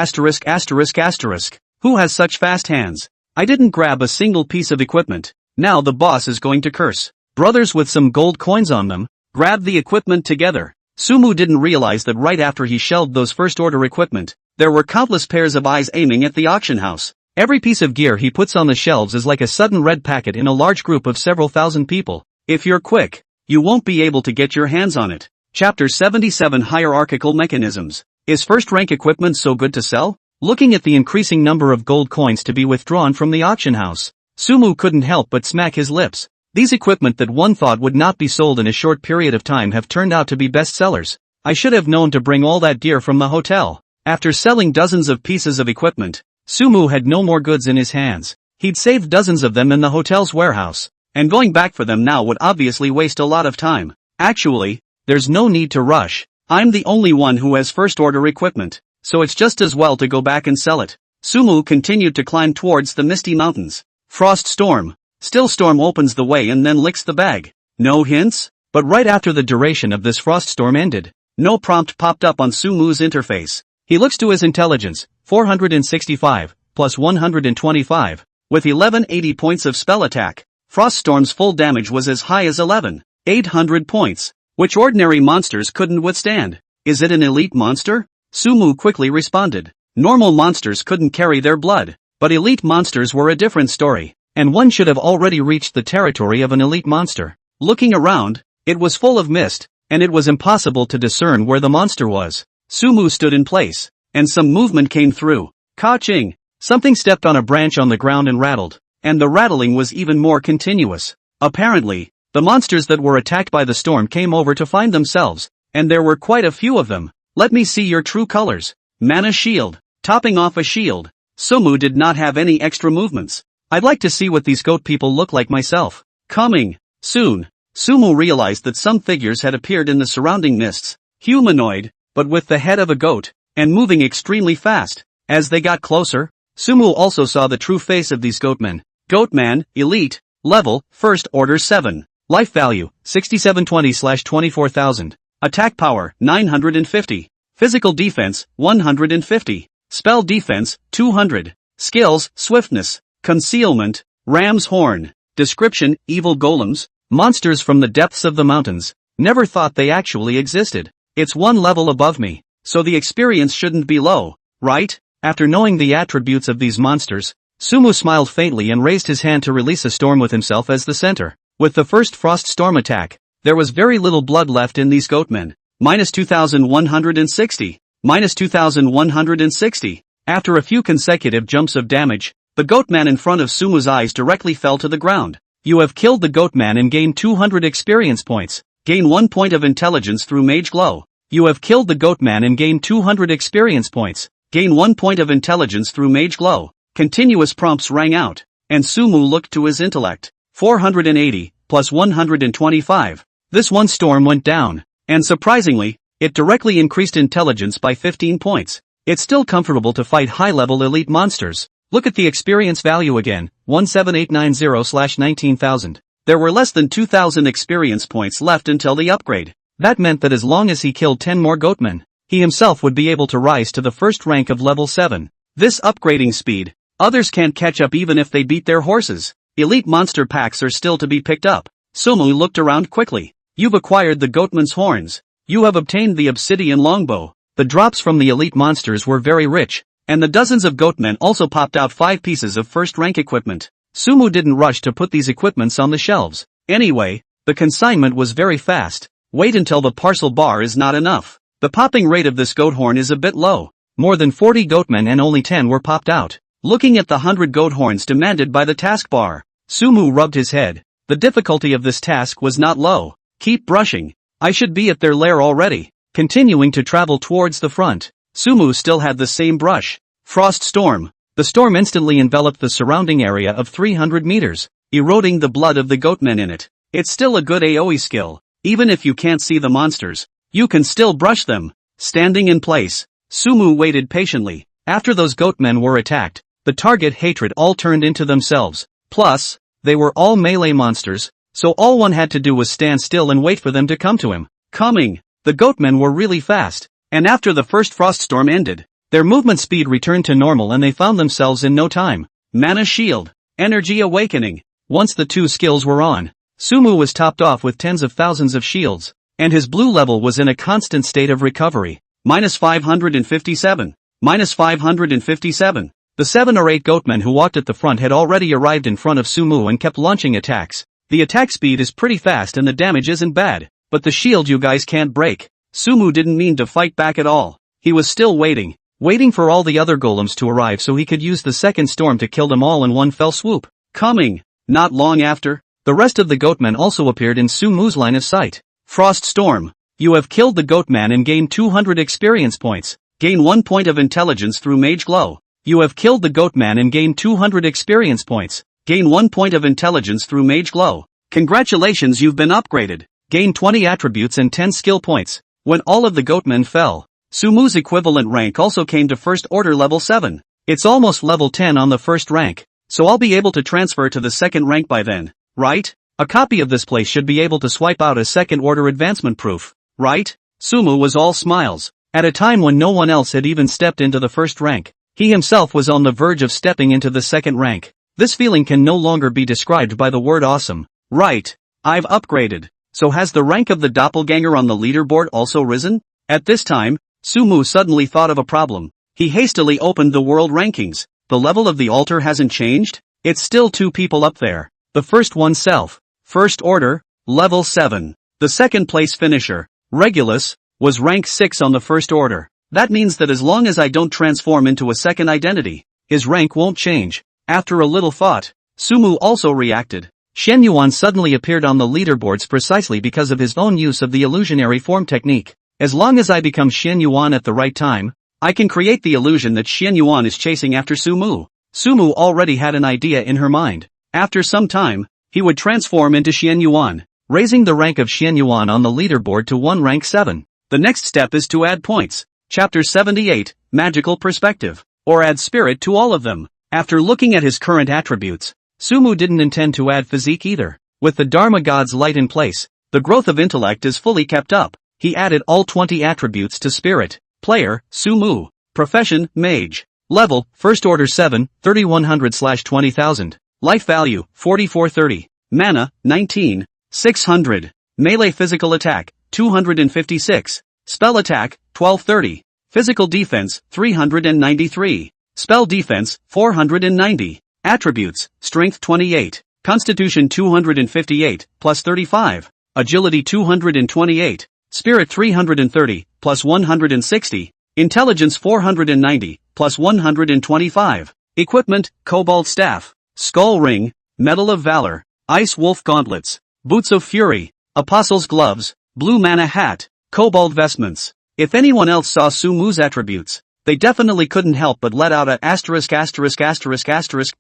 Who has such fast hands? I didn't grab a single piece of equipment. Now the boss is going to curse. Brothers with some gold coins on them, grab the equipment together. Sumu didn't realize that right after he shelved those first order equipment, there were countless pairs of eyes aiming at the auction house. Every piece of gear he puts on the shelves is like a sudden red packet in a large group of several thousand people. If you're quick, you won't be able to get your hands on it. Chapter 77 Hierarchical Mechanisms. Is first rank equipment so good to sell? Looking at the increasing number of gold coins to be withdrawn from the auction house, Sumu couldn't help but smack his lips. These equipment that one thought would not be sold in a short period of time have turned out to be bestsellers. I should have known to bring all that gear from the hotel. After selling dozens of pieces of equipment, Sumu had no more goods in his hands. He'd saved dozens of them in the hotel's warehouse, and going back for them now would obviously waste a lot of time. Actually, there's no need to rush. I'm the only one who has first order equipment, so it's just as well to go back and sell it. Sumu continued to climb towards the misty mountains. Frost storm. Still storm opens the way and then licks the bag. No hints? But right after the duration of this frost storm ended, no prompt popped up on Sumu's interface. He looks to his intelligence, 465, plus 125, with 1180 points of spell attack. Froststorm's full damage was as high as 11,800 points, which ordinary monsters couldn't withstand. Is it an elite monster? Sumu quickly responded. Normal monsters couldn't carry their blood, but elite monsters were a different story, and one should have already reached the territory of an elite monster. Looking around, it was full of mist, and it was impossible to discern where the monster was. Sumu stood in place, and some movement came through. Ka-ching! Something stepped on a branch on the ground and rattled, and the rattling was even more continuous. Apparently, the monsters that were attacked by the storm came over to find themselves, and there were quite a few of them. Let me see your true colors. Mana shield. Topping off a shield. Sumu did not have any extra movements. I'd like to see what these goat people look like myself. Coming soon. Sumu realized that some figures had appeared in the surrounding mists. Humanoid, but with the head of a goat, and moving extremely fast. As they got closer, Sumu also saw the true face of these goatmen. Goatman, Elite, Level, First Order 7. Life Value, 6720/24,000. Attack Power, 950. Physical Defense, 150. Spell Defense, 200. Skills, Swiftness, Concealment, Ram's Horn. Description, Evil Golems, monsters from the depths of the mountains. Never thought they actually existed. It's one level above me, so the experience shouldn't be low, right? After knowing the attributes of these monsters, Sumu smiled faintly and raised his hand to release a storm with himself as the center. With the first frost storm attack, there was very little blood left in these goatmen. Minus 2,160. Minus 2,160. After a few consecutive jumps of damage, the goatman in front of Sumu's eyes directly fell to the ground. You have killed the goatman and gained 200 experience points. Gain 1 point of intelligence through Mage Glow. You have killed the goatman and gained 200 experience points. Gain 1 point of intelligence through Mage Glow. Continuous prompts rang out, and Sumu looked to his intellect. 480, plus 125. This one storm went down, and surprisingly, it directly increased intelligence by 15 points. It's still comfortable to fight high-level elite monsters. Look at the experience value again, 17890/19,000. There were less than 2,000 experience points left until the upgrade. That meant that as long as he killed 10 more goatmen, he himself would be able to rise to the first rank of level 7. This upgrading speed, others can't catch up even if they beat their horses. Elite monster packs are still to be picked up. Sumu looked around quickly. You've acquired the goatman's horns. You have obtained the obsidian longbow. The drops from the elite monsters were very rich, and the dozens of goatmen also popped out 5 pieces of first-rank equipment. Sumu didn't rush to put these equipments on the shelves. Anyway, the consignment was very fast. Wait until the parcel bar is not enough. The popping rate of this goat horn is a bit low. More than 40 goatmen and only 10 were popped out. Looking at the 100 goat horns demanded by the taskbar, Sumu rubbed his head. The difficulty of this task was not low. Keep brushing. I should be at their lair already. Continuing to travel towards the front, Sumu still had the same brush. Frost storm. The storm instantly enveloped the surrounding area of 300 meters, eroding the blood of the goatmen in it. It's still a good AoE skill. Even if you can't see the monsters, you can still brush them. Standing in place, Sumu waited patiently. After those goatmen were attacked, the target hatred all turned into themselves. Plus, they were all melee monsters, so all one had to do was stand still and wait for them to come to him. Coming. The goatmen were really fast, and after the first frost storm ended, their movement speed returned to normal and they found themselves in no time. Mana shield. Energy awakening. Once the 2 skills were on, Sumu was topped off with tens of thousands of shields, and his blue level was in a constant state of recovery. Minus 557. Minus 557. The 7 or 8 goatmen who walked at the front had already arrived in front of Sumu and kept launching attacks. The attack speed is pretty fast and the damage isn't bad, but the shield you guys can't break. Sumu didn't mean to fight back at all. He was still waiting. waiting for all the other golems to arrive so he could use the second storm to kill them all in one fell swoop. Coming. Not long after, the rest of the goatmen also appeared in Sumu's line of sight. Frost Storm. You have killed the goatman and gained 200 experience points. Gain 1 point of intelligence through Mage Glow. You have killed the goatman and gained 200 experience points. Gain 1 point of intelligence through Mage Glow. Congratulations, you've been upgraded. Gain 20 attributes and 10 skill points. When all of the goatmen fell, Sumu's equivalent rank also came to first order level 7. It's almost level 10 on the first rank, so I'll be able to transfer to the second rank by then, right? A copy of this place should be able to swipe out a second order advancement proof, right? Sumu was all smiles. At a time when no one else had even stepped into the first rank, he himself was on the verge of stepping into the second rank. This feeling can no longer be described by the word awesome. Right. I've upgraded. So has the rank of the doppelganger on the leaderboard also risen? At this time, Sumu suddenly thought of a problem. He hastily opened the world rankings. The level of the altar hasn't changed? It's still 2 people up there. The first one self. First order, level 7. The second place finisher, Regulus, was rank 6 on the first order. That means that as long as I don't transform into a second identity, his rank won't change. After a little thought, Sumu also reacted. Shen Yuan suddenly appeared on the leaderboards precisely because of his own use of the illusionary form technique. As long as I become Shen Yuan at the right time, I can create the illusion that Shen Yuan is chasing after Sumu. Sumu already had an idea in her mind. After some time, he would transform into Shen Yuan, raising the rank of Shen Yuan on the leaderboard to 1 rank 7. The next step is to add points. Chapter 78, Magical Perspective. Or add spirit to all of them. After looking at his current attributes, Sumu didn't intend to add physique either. With the Dharma God's light in place, the growth of intellect is fully kept up. He added all 20 attributes to spirit. Player, Sumu. Profession, Mage. Level, First Order 7, 3100/20,000. Life value, 4430. Mana, 19, 600. Melee physical attack, 256. Spell attack, 1230. Physical defense, 393. Spell defense, 490. Attributes, Strength 28. Constitution 258, plus 35. Agility 228. Spirit 330, plus 160. Intelligence 490, plus 125. Equipment, Cobalt Staff. Skull Ring, Medal of Valor. Ice Wolf Gauntlets. Boots of Fury. Apostle's Gloves. Blue Mana Hat. Cobalt Vestments. If anyone else saw Sumu's attributes, they definitely couldn't help but let out a ******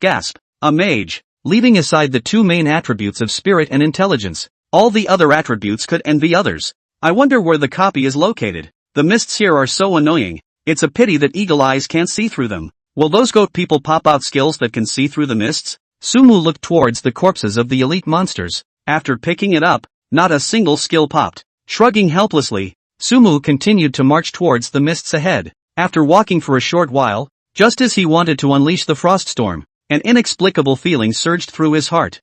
gasp. A mage. Leaving aside the 2 main attributes of spirit and intelligence, all the other attributes could envy others. I wonder where the copy is located. The mists here are so annoying. It's a pity that eagle eyes can't see through them. Will those goat people pop out skills that can see through the mists? Sumu looked towards the corpses of the elite monsters. After picking it up, not a single skill popped. Shrugging helplessly, Sumu continued to march towards the mists ahead. After walking for a short while, just as he wanted to unleash the frost storm, an inexplicable feeling surged through his heart.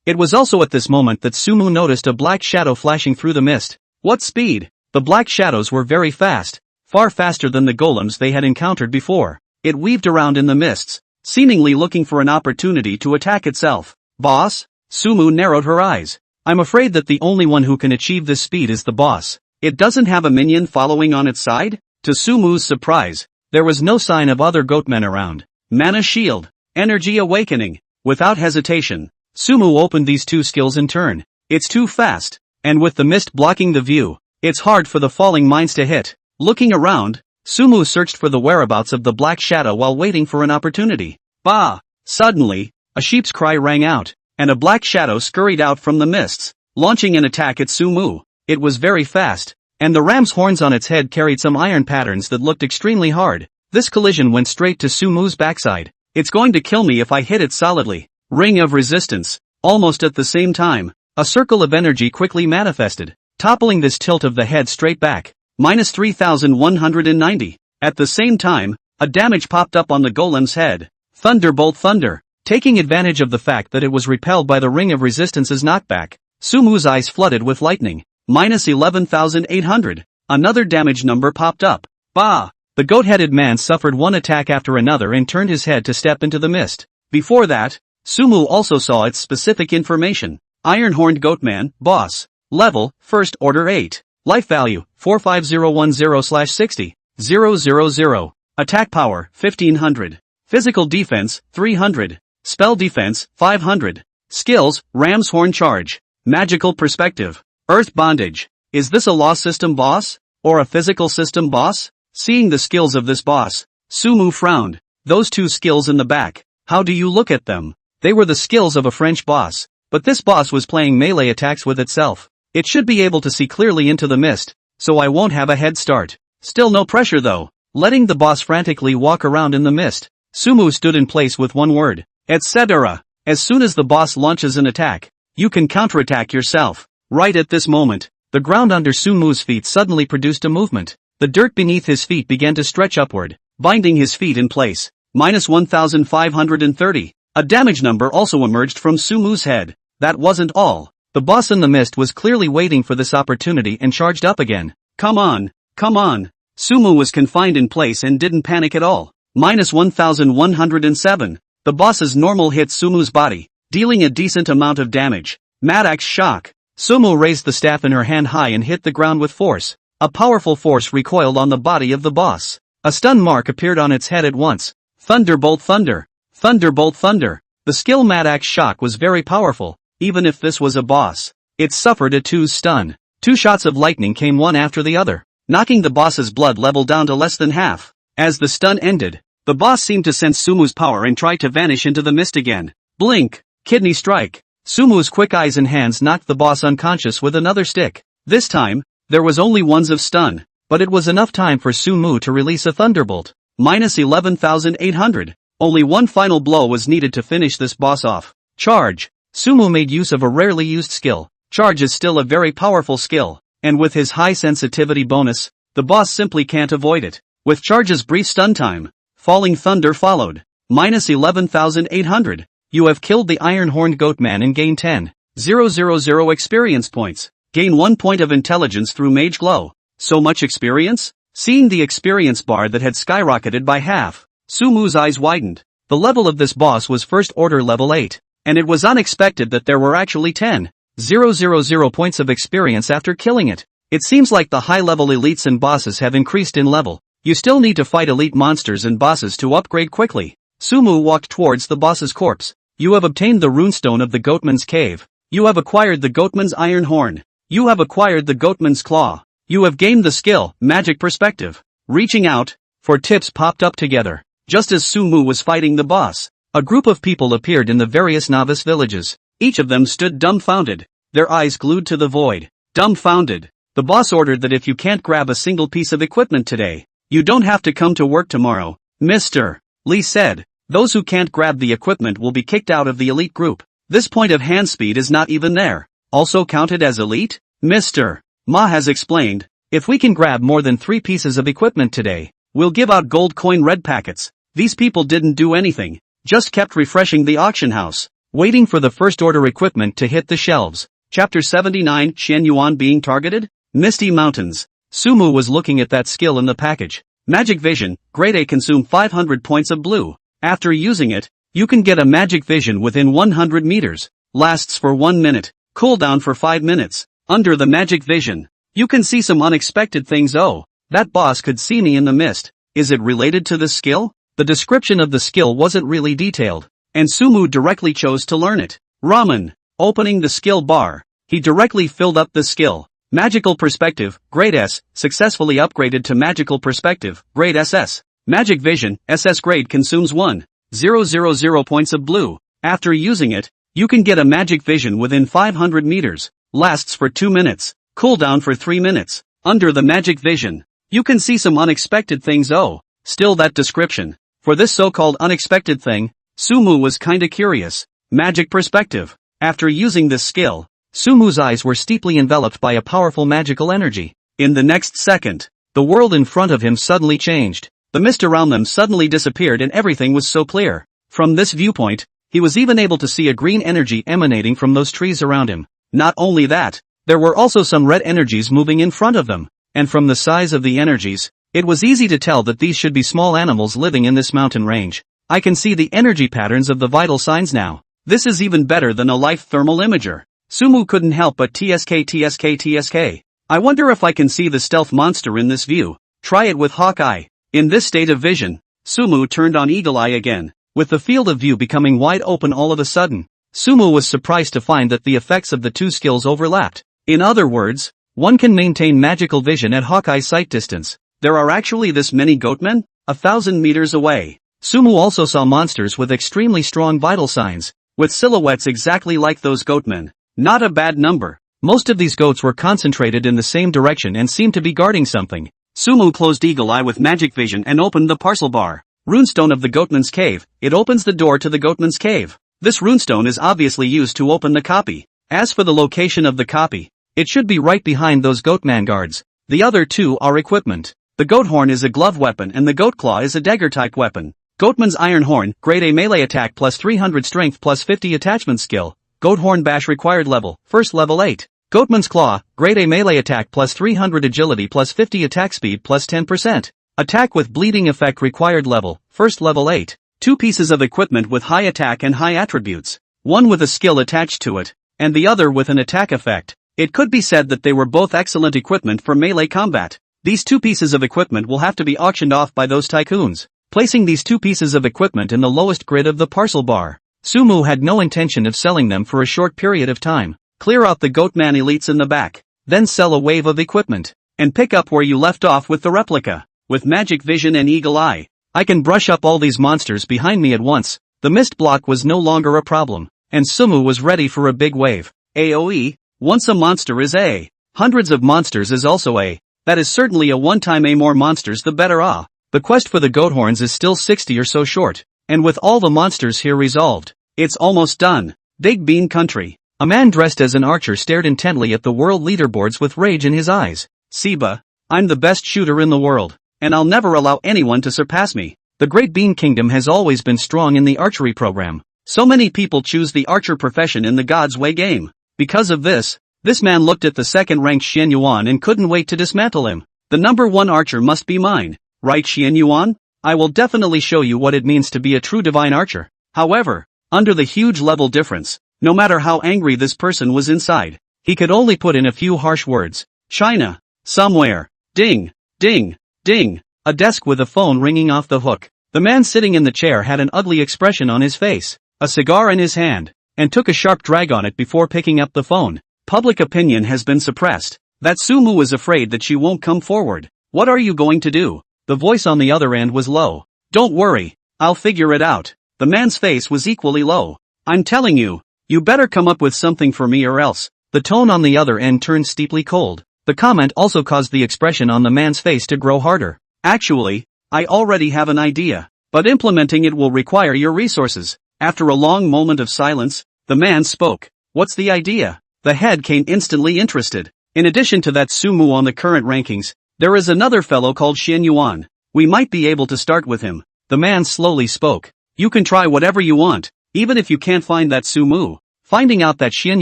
It was also at this moment that Sumu noticed a black shadow flashing through the mist. What speed! The black shadows were very fast, far faster than the golems they had encountered before. It weaved around in the mists, seemingly looking for an opportunity to attack itself. Boss? Sumu narrowed her eyes. I'm afraid that the only one who can achieve this speed is the boss. It doesn't have a minion following on its side? To Sumu's surprise, there was no sign of other goatmen around. Mana Shield. Energy Awakening. Without hesitation, Sumu opened these 2 skills in turn. It's too fast, and with the mist blocking the view, it's hard for the falling mines to hit. Looking around, Sumu searched for the whereabouts of the black shadow while waiting for an opportunity. Bah! Suddenly, a sheep's cry rang out, and a black shadow scurried out from the mists, launching an attack at Sumu. It was very fast, and the ram's horns on its head carried some iron patterns that looked extremely hard. This collision went straight to Sumu's backside. It's going to kill me if I hit it solidly. Ring of Resistance. Almost at the same time, a circle of energy quickly manifested, toppling this tilt of the head straight back. Minus 3,190. At the same time, a damage popped up on the golem's head. Thunderbolt Thunder. Taking advantage of the fact that it was repelled by the Ring of Resistance's knockback, Sumu's eyes flooded with lightning. Minus 11,800. Another damage number popped up. Bah! The goat-headed man suffered one attack after another and turned his head to step into the mist. Before that, Sumu also saw its specific information. Iron-horned goatman, boss. Level, First Order 8. Life value, 45010/60. 000. Attack power, 1500. Physical defense, 300. Spell defense, 500. Skills, Ram's Horn Charge. Magical perspective. Earth bondage. Is this a law system boss? Or a physical system boss? Seeing the skills of this boss, Sumu frowned. Those two skills in the back, how do you look at them? They were the skills of a French boss, but this boss was playing melee attacks with itself. It should be able to see clearly into the mist, so I won't have a head start. Still no pressure though. Letting the boss frantically walk around in the mist, Sumu stood in place with one word, etc. As soon as the boss launches an attack, you can counterattack yourself. Right at this moment, the ground under Sumu's feet suddenly produced a movement. The dirt beneath his feet began to stretch upward, binding his feet in place. Minus 1530. A damage number also emerged from Sumu's head. That wasn't all. The boss in the mist was clearly waiting for this opportunity and charged up again. Come on, come on. Sumu was confined in place and didn't panic at all. Minus 1107. The boss's normal hit Sumu's body, dealing a decent amount of damage. Mad Axe Shock. Sumu raised the staff in her hand high and hit the ground with force. A powerful force recoiled on the body of the boss. A stun mark appeared on its head at once. Thunderbolt Thunder. Thunderbolt Thunder. The skill Mad Axe Shock was very powerful, even if this was a boss. It suffered a 2 stun. 2 shots of lightning came one after the other, knocking the boss's blood level down to less than half. As the stun ended, the boss seemed to sense Sumu's power and tried to vanish into the mist again. Blink. Kidney Strike. Sumu's quick eyes and hands knocked the boss unconscious with another stick. This time, there was only ones of stun, but it was enough time for Sumu to release a thunderbolt. Minus 11,800. Only one final blow was needed to finish this boss off. Charge. Sumu made use of a rarely used skill. Charge is still a very powerful skill, and with his high sensitivity bonus, the boss simply can't avoid it. With Charge's brief stun time, Falling Thunder followed. Minus 11,800. You have killed the iron-horned goatman and gain 10,000 experience points. Gain 1 point of intelligence through Mage Glow. So much experience? Seeing the experience bar that had skyrocketed by half, Sumu's eyes widened. The level of this boss was first order level 8, and it was unexpected that there were actually 10,000 points of experience after killing it. It seems like the high-level elites and bosses have increased in level. You still need to fight elite monsters and bosses to upgrade quickly. Sumu walked towards the boss's corpse. You have obtained the runestone of the Goatman's Cave. You have acquired the Goatman's Iron Horn. You have acquired the Goatman's Claw. You have gained the skill, Magic Perspective. Reaching out, 4 tips popped up together. Just as Sumu was fighting the boss, a group of people appeared in the various novice villages. Each of them stood dumbfounded, their eyes glued to the void. Dumbfounded. The boss ordered that if you can't grab a single piece of equipment today, you don't have to come to work tomorrow. Mr. Lee said, those who can't grab the equipment will be kicked out of the elite group. This point of hand speed is not even there. Also counted as elite? Mr. Ma has explained, if we can grab more than 3 pieces of equipment today, we'll give out gold coin red packets. These people didn't do anything, just kept refreshing the auction house, waiting for the first order equipment to hit the shelves. Chapter 79, Xian Yuan being targeted? Misty Mountains. Sumu was looking at that skill in the package. Magic Vision, Grade A, consume 500 points of blue. After using it, you can get a Magic Vision within 100 meters. Lasts for 1 minute. Cooldown for 5 minutes. Under the Magic Vision, you can see some unexpected things. Oh, that boss could see me in the mist. Is it related to this skill? The description of the skill wasn't really detailed, and Sumu directly chose to learn it. Ramen. Opening the skill bar, he directly filled up the skill. Magical Perspective, Grade S, successfully upgraded to Magical Perspective, Grade SS. Magic Vision, SS grade, consumes 1,000 points of blue. After using it, you can get a Magic Vision within 500 meters. Lasts for 2 minutes. Cooldown for 3 minutes. Under the Magic Vision, you can see some unexpected things. Oh, still that description. For this so-called unexpected thing, Sumu was kinda curious. Magic Perspective. After using this skill, Sumu's eyes were steeply enveloped by a powerful magical energy. In the next second, the world in front of him suddenly changed. The mist around them suddenly disappeared and everything was so clear. From this viewpoint, he was even able to see a green energy emanating from those trees around him. Not only that, there were also some red energies moving in front of them, and from the size of the energies, it was easy to tell that these should be small animals living in this mountain range. I can see the energy patterns of the vital signs now. This is even better than a life thermal imager. Sumu couldn't help but TSK. I wonder if I can see the stealth monster in this view. Try it with Hawkeye. In this state of vision, Sumu turned on Eagle Eye again. With the field of view becoming wide open all of a sudden, Sumu was surprised to find that the effects of the two skills overlapped. In other words, one can maintain magical vision at Hawkeye's sight distance. There are actually this many goatmen? 1,000 meters away. Sumu also saw monsters with extremely strong vital signs, with silhouettes exactly like those goatmen. Not a bad number. Most of these goats were concentrated in the same direction and seemed to be guarding something. Sumu closed Eagle Eye with magic vision and opened the parcel bar. Runestone of the Goatman's Cave. It opens the door to the Goatman's Cave. This runestone is obviously used to open the copy. As for the location of the copy, it should be right behind those Goatman guards. The other two are equipment. The goat horn is a glove weapon and the goat claw is a dagger-type weapon. Goatman's Iron Horn, grade A melee attack plus 300 strength plus 50 attachment skill. Goat horn bash required level, first level 8. Goatman's Claw, grade A melee attack plus 300 agility plus 50 attack speed plus 10%. Attack with bleeding effect required level, first level 8. Two pieces of equipment with high attack and high attributes. One with a skill attached to it, and the other with an attack effect. It could be said that they were both excellent equipment for melee combat. These two pieces of equipment will have to be auctioned off by those tycoons. Placing these two pieces of equipment in the lowest grid of the parcel bar, Sumu had no intention of selling them for a short period of time. Clear out the Goatman elites in the back, then sell a wave of equipment, and pick up where you left off with the replica. With magic vision and Eagle Eye, I can brush up all these monsters behind me at once. The mist block was no longer a problem, and Sumu was ready for a big wave. AoE, once a monster is A. Hundreds of monsters is also A. That is certainly a one-time A. More monsters the better ah. The quest for the goat horns is still 60 or so short, and with all the monsters here resolved, it's almost done. Big Bean Country. A man dressed as an archer stared intently at the world leaderboards with rage in his eyes. Siba, I'm the best shooter in the world, and I'll never allow anyone to surpass me. The Great Bean Kingdom has always been strong in the archery program. So many people choose the archer profession in the God's Way game. Because of this man looked at the second-ranked Xian Yuan and couldn't wait to dismantle him. The number one archer must be mine, right Xian Yuan? I will definitely show you what it means to be a true divine archer. However, under the huge level difference, no matter how angry this person was inside, he could only put in a few harsh words. China. Somewhere. Ding. Ding. Ding. A desk with a phone ringing off the hook. The man sitting in the chair had an ugly expression on his face, a cigar in his hand, and took a sharp drag on it before picking up the phone. Public opinion has been suppressed. That Sumu is afraid that she won't come forward. What are you going to do? The voice on the other end was low. Don't worry. I'll figure it out. The man's face was equally low. I'm telling you, you better come up with something for me or else. The tone on the other end turned steeply cold. The comment also caused the expression on the man's face to grow harder. Actually, I already have an idea, but implementing it will require your resources. After a long moment of silence, the man spoke. What's the idea? The head came instantly interested. In addition to that Sumu on the current rankings, there is another fellow called Xian Yuan. We might be able to start with him. The man slowly spoke. You can try whatever you want, even if you can't find that Sumu. Finding out that Xian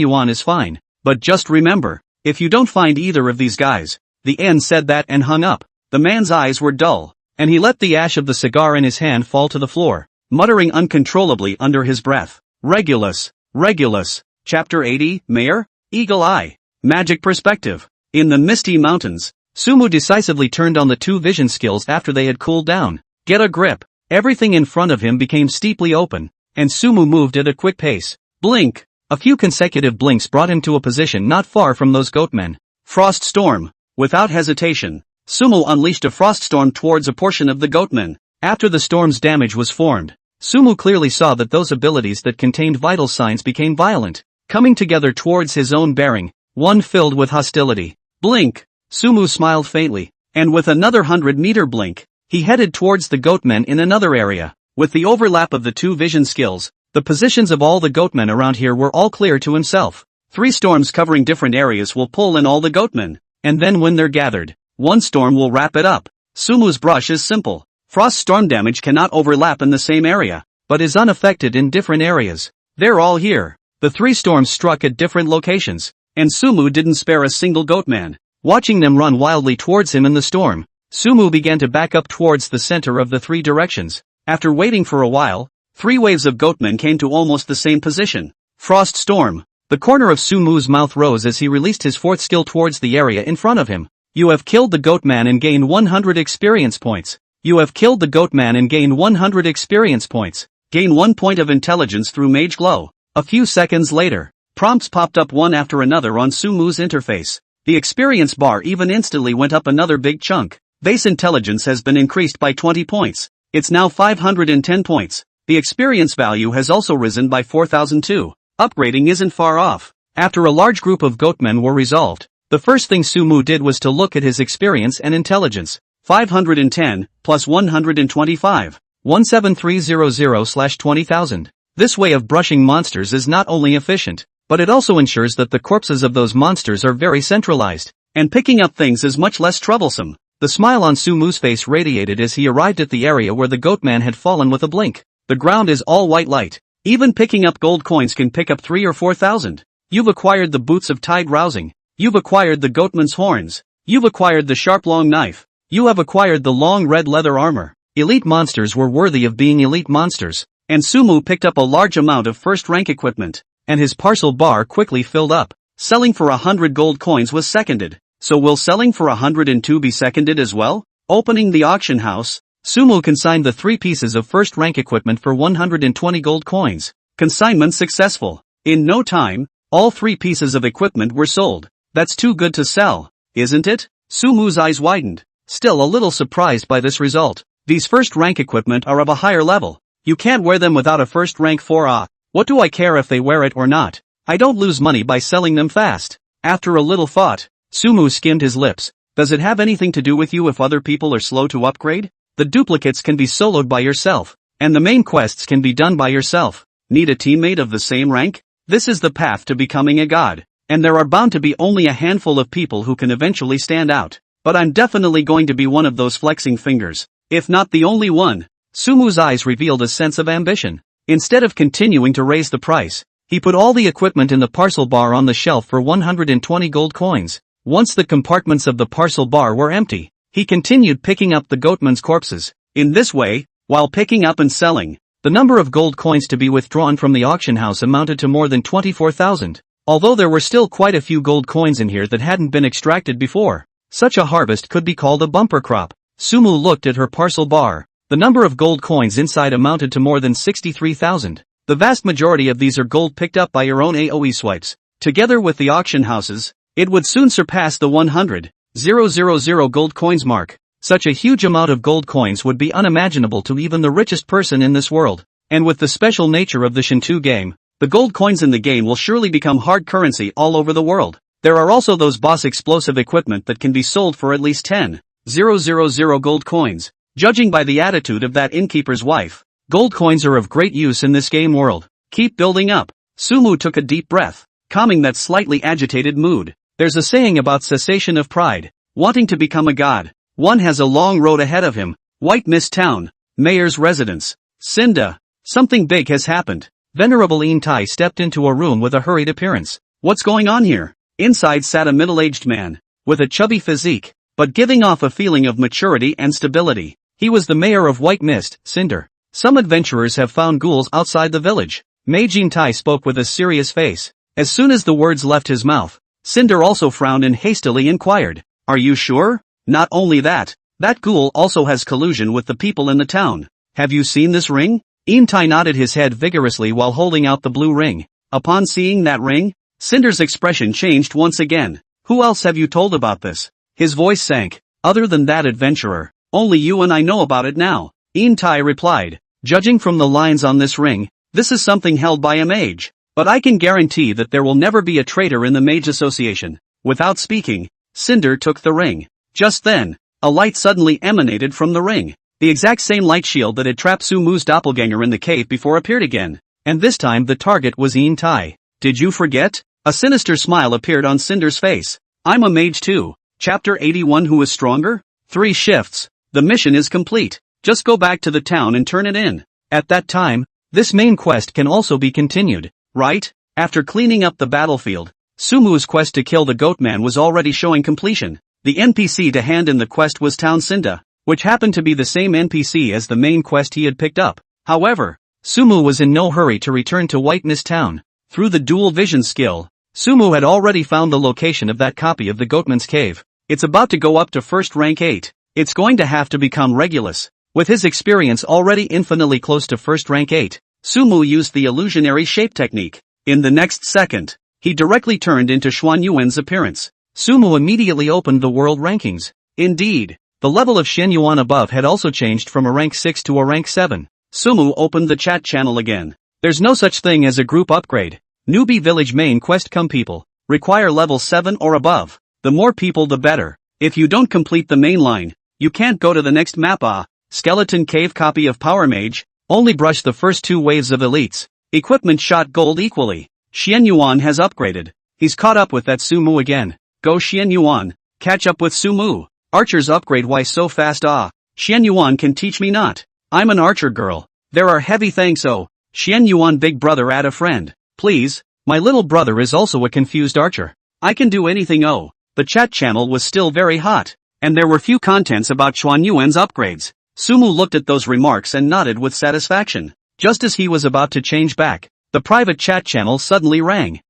Yuan is fine, but just remember, if you don't find either of these guys. The N said that and hung up. The man's eyes were dull, and he let the ash of the cigar in his hand fall to the floor, muttering uncontrollably under his breath. Regulus. Regulus. Chapter 80, Mayor? Eagle Eye. Magic Perspective. In the misty mountains, Sumu decisively turned on the two vision skills after they had cooled down. Get a grip. Everything in front of him became steeply open, and Sumu moved at a quick pace. Blink. A few consecutive blinks brought him to a position not far from those goatmen. Frost Storm. Without hesitation, Sumu unleashed a frost storm towards a portion of the goatmen. After the storm's damage was formed, Sumu clearly saw that those abilities that contained vital signs became violent, coming together towards his own bearing, one filled with hostility. Blink. Sumu smiled faintly, and with another 100-meter blink, he headed towards the goatmen in another area. With the overlap of the two vision skills, the positions of all the goatmen around here were all clear to himself. 3 storms covering different areas will pull in all the goatmen, and then when they're gathered, one storm will wrap it up. Sumu's brush is simple. Frost storm damage cannot overlap in the same area, but is unaffected in different areas. They're all here. The 3 storms struck at different locations, and Sumu didn't spare a single goatman. Watching them run wildly towards him in the storm, Sumu began to back up towards the center of the 3 directions. After waiting for a while, 3 waves of goatmen came to almost the same position. Frost Storm. The corner of Sumu's mouth rose as he released his 4th skill towards the area in front of him. You have killed the goatman and gained 100 experience points. You have killed the Goatman and gained 100 experience points. Gain 1 point of intelligence through Mage Glow. A few seconds later, prompts popped up one after another on Sumu's interface. The experience bar even instantly went up another big chunk. Base intelligence has been increased by 20 points. It's now 510 points. The experience value has also risen by 4,002. Upgrading isn't far off. After a large group of Goatmen were resolved, the first thing Sumu did was to look at his experience and intelligence. 510, plus 125. 17300/20,000. This way of brushing monsters is not only efficient, but it also ensures that the corpses of those monsters are very centralized, and picking up things is much less troublesome. The smile on Sumu's face radiated as he arrived at the area where the Goatman had fallen with a blink. The ground is all white light. Even picking up gold coins can pick up 3 or 4,000. You've acquired the boots of Tide Rousing. You've acquired the Goatman's horns. You've acquired the sharp long knife. You have acquired the long red leather armor. Elite monsters were worthy of being elite monsters, and Sumu picked up a large amount of first-rank equipment, and his parcel bar quickly filled up. Selling for 100 gold coins was seconded. So will selling for 102 be seconded as well? Opening the auction house, Sumu consigned the 3 pieces of first-rank equipment for 120 gold coins. Consignment successful. In no time, all 3 pieces of equipment were sold. That's too good to sell, isn't it? Sumu's eyes widened, still a little surprised by this result. These first-rank equipment are of a higher level. You can't wear them without a first rank 4. What do I care if they wear it or not? I don't lose money by selling them fast. After a little thought, Sumu skimmed his lips. Does it have anything to do with you if other people are slow to upgrade? The duplicates can be soloed by yourself, and the main quests can be done by yourself. Need a teammate of the same rank? This is the path to becoming a god, and there are bound to be only a handful of people who can eventually stand out. But I'm definitely going to be one of those flexing fingers, if not the only one. Sumu's eyes revealed a sense of ambition. Instead of continuing to raise the price, he put all the equipment in the parcel bar on the shelf for 120 gold coins. Once the compartments of the parcel bar were empty, he continued picking up the Goatman's corpses. In this way, while picking up and selling, the number of gold coins to be withdrawn from the auction house amounted to more than 24,000. Although there were still quite a few gold coins in here that hadn't been extracted before. Such a harvest could be called a bumper crop. Sumu looked at her parcel bar. The number of gold coins inside amounted to more than 63,000. The vast majority of these are gold picked up by your own AoE swipes. Together with the auction houses, it would soon surpass the 100,000 gold coins mark. Such a huge amount of gold coins would be unimaginable to even the richest person in this world. And with the special nature of the Shinto game, the gold coins in the game will surely become hard currency all over the world. There are also those boss explosive equipment that can be sold for at least 10,000 gold coins. Judging by the attitude of that innkeeper's wife, gold coins are of great use in this game world. Keep building up. Sumu took a deep breath, calming that slightly agitated mood. There's a saying about cessation of pride. Wanting to become a god, one has a long road ahead of him. White Mist Town, Mayor's residence. Cinda. Something big has happened. Venerable Intai stepped into a room with a hurried appearance. What's going on here? Inside sat a middle-aged man, with a chubby physique, but giving off a feeling of maturity and stability. He was the mayor of White Mist, Cinder. Some adventurers have found ghouls outside the village. Mage Intai spoke with a serious face. As soon as the words left his mouth, Cinder also frowned and hastily inquired, "Are you sure?" Not only that, that ghoul also has collusion with the people in the town. Have you seen this ring? Intai nodded his head vigorously while holding out the blue ring. Upon seeing that ring, Cinder's expression changed once again. Who else have you told about this? His voice sank. Other than that adventurer, only you and I know about it now. Intai replied, judging from the lines on this ring, this is something held by a mage. But I can guarantee that there will never be a traitor in the Mage Association. Without speaking, Cinder took the ring. Just then, a light suddenly emanated from the ring. The exact same light shield that had trapped Sumu's doppelganger in the cave before appeared again. And this time the target was Intai. Did you forget? A sinister smile appeared on Cinder's face. I'm a mage too. Chapter 81. Who is stronger? 3 shifts. The mission is complete. Just go back to the town and turn it in. At that time, this main quest can also be continued, right? After cleaning up the battlefield, Sumu's quest to kill the Goatman was already showing completion. The NPC to hand in the quest was Town Cinda, which happened to be the same NPC as the main quest he had picked up. However, Sumu was in no hurry to return to White Mist Town. Through the dual vision skill, Sumu had already found the location of that copy of the Goatman's cave. It's about to go up to first rank 8. It's going to have to become Regulus. With his experience already infinitely close to first rank 8, Sumu used the illusionary shape technique. In the next second, he directly turned into Xuan Yuan's appearance. Sumu immediately opened the world rankings. Indeed, the level of Xian Yuan above had also changed from a rank 6 to a rank 7. Sumu opened the chat channel again. There's no such thing as a group upgrade. Newbie village main quest come people. Require level 7 or above. The more people the better. If you don't complete the main line, you can't go to the next map. Skeleton Cave copy of Power Mage. Only brush the first 2 waves of elites. Equipment shot gold equally. Xian Yuan has upgraded. He's caught up with that Sumu again. Go Xian Yuan. Catch up with Sumu. Archers upgrade why so fast Xian Yuan can teach me not. I'm an archer girl. There are heavy thanks Xian Yuan big brother add a friend. Please, my little brother is also a confused archer. I can do anything The chat channel was still very hot. And there were few contents about Xuan Yuan's upgrades. Sumu looked at those remarks and nodded with satisfaction. Just as he was about to change back, the private chat channel suddenly rang.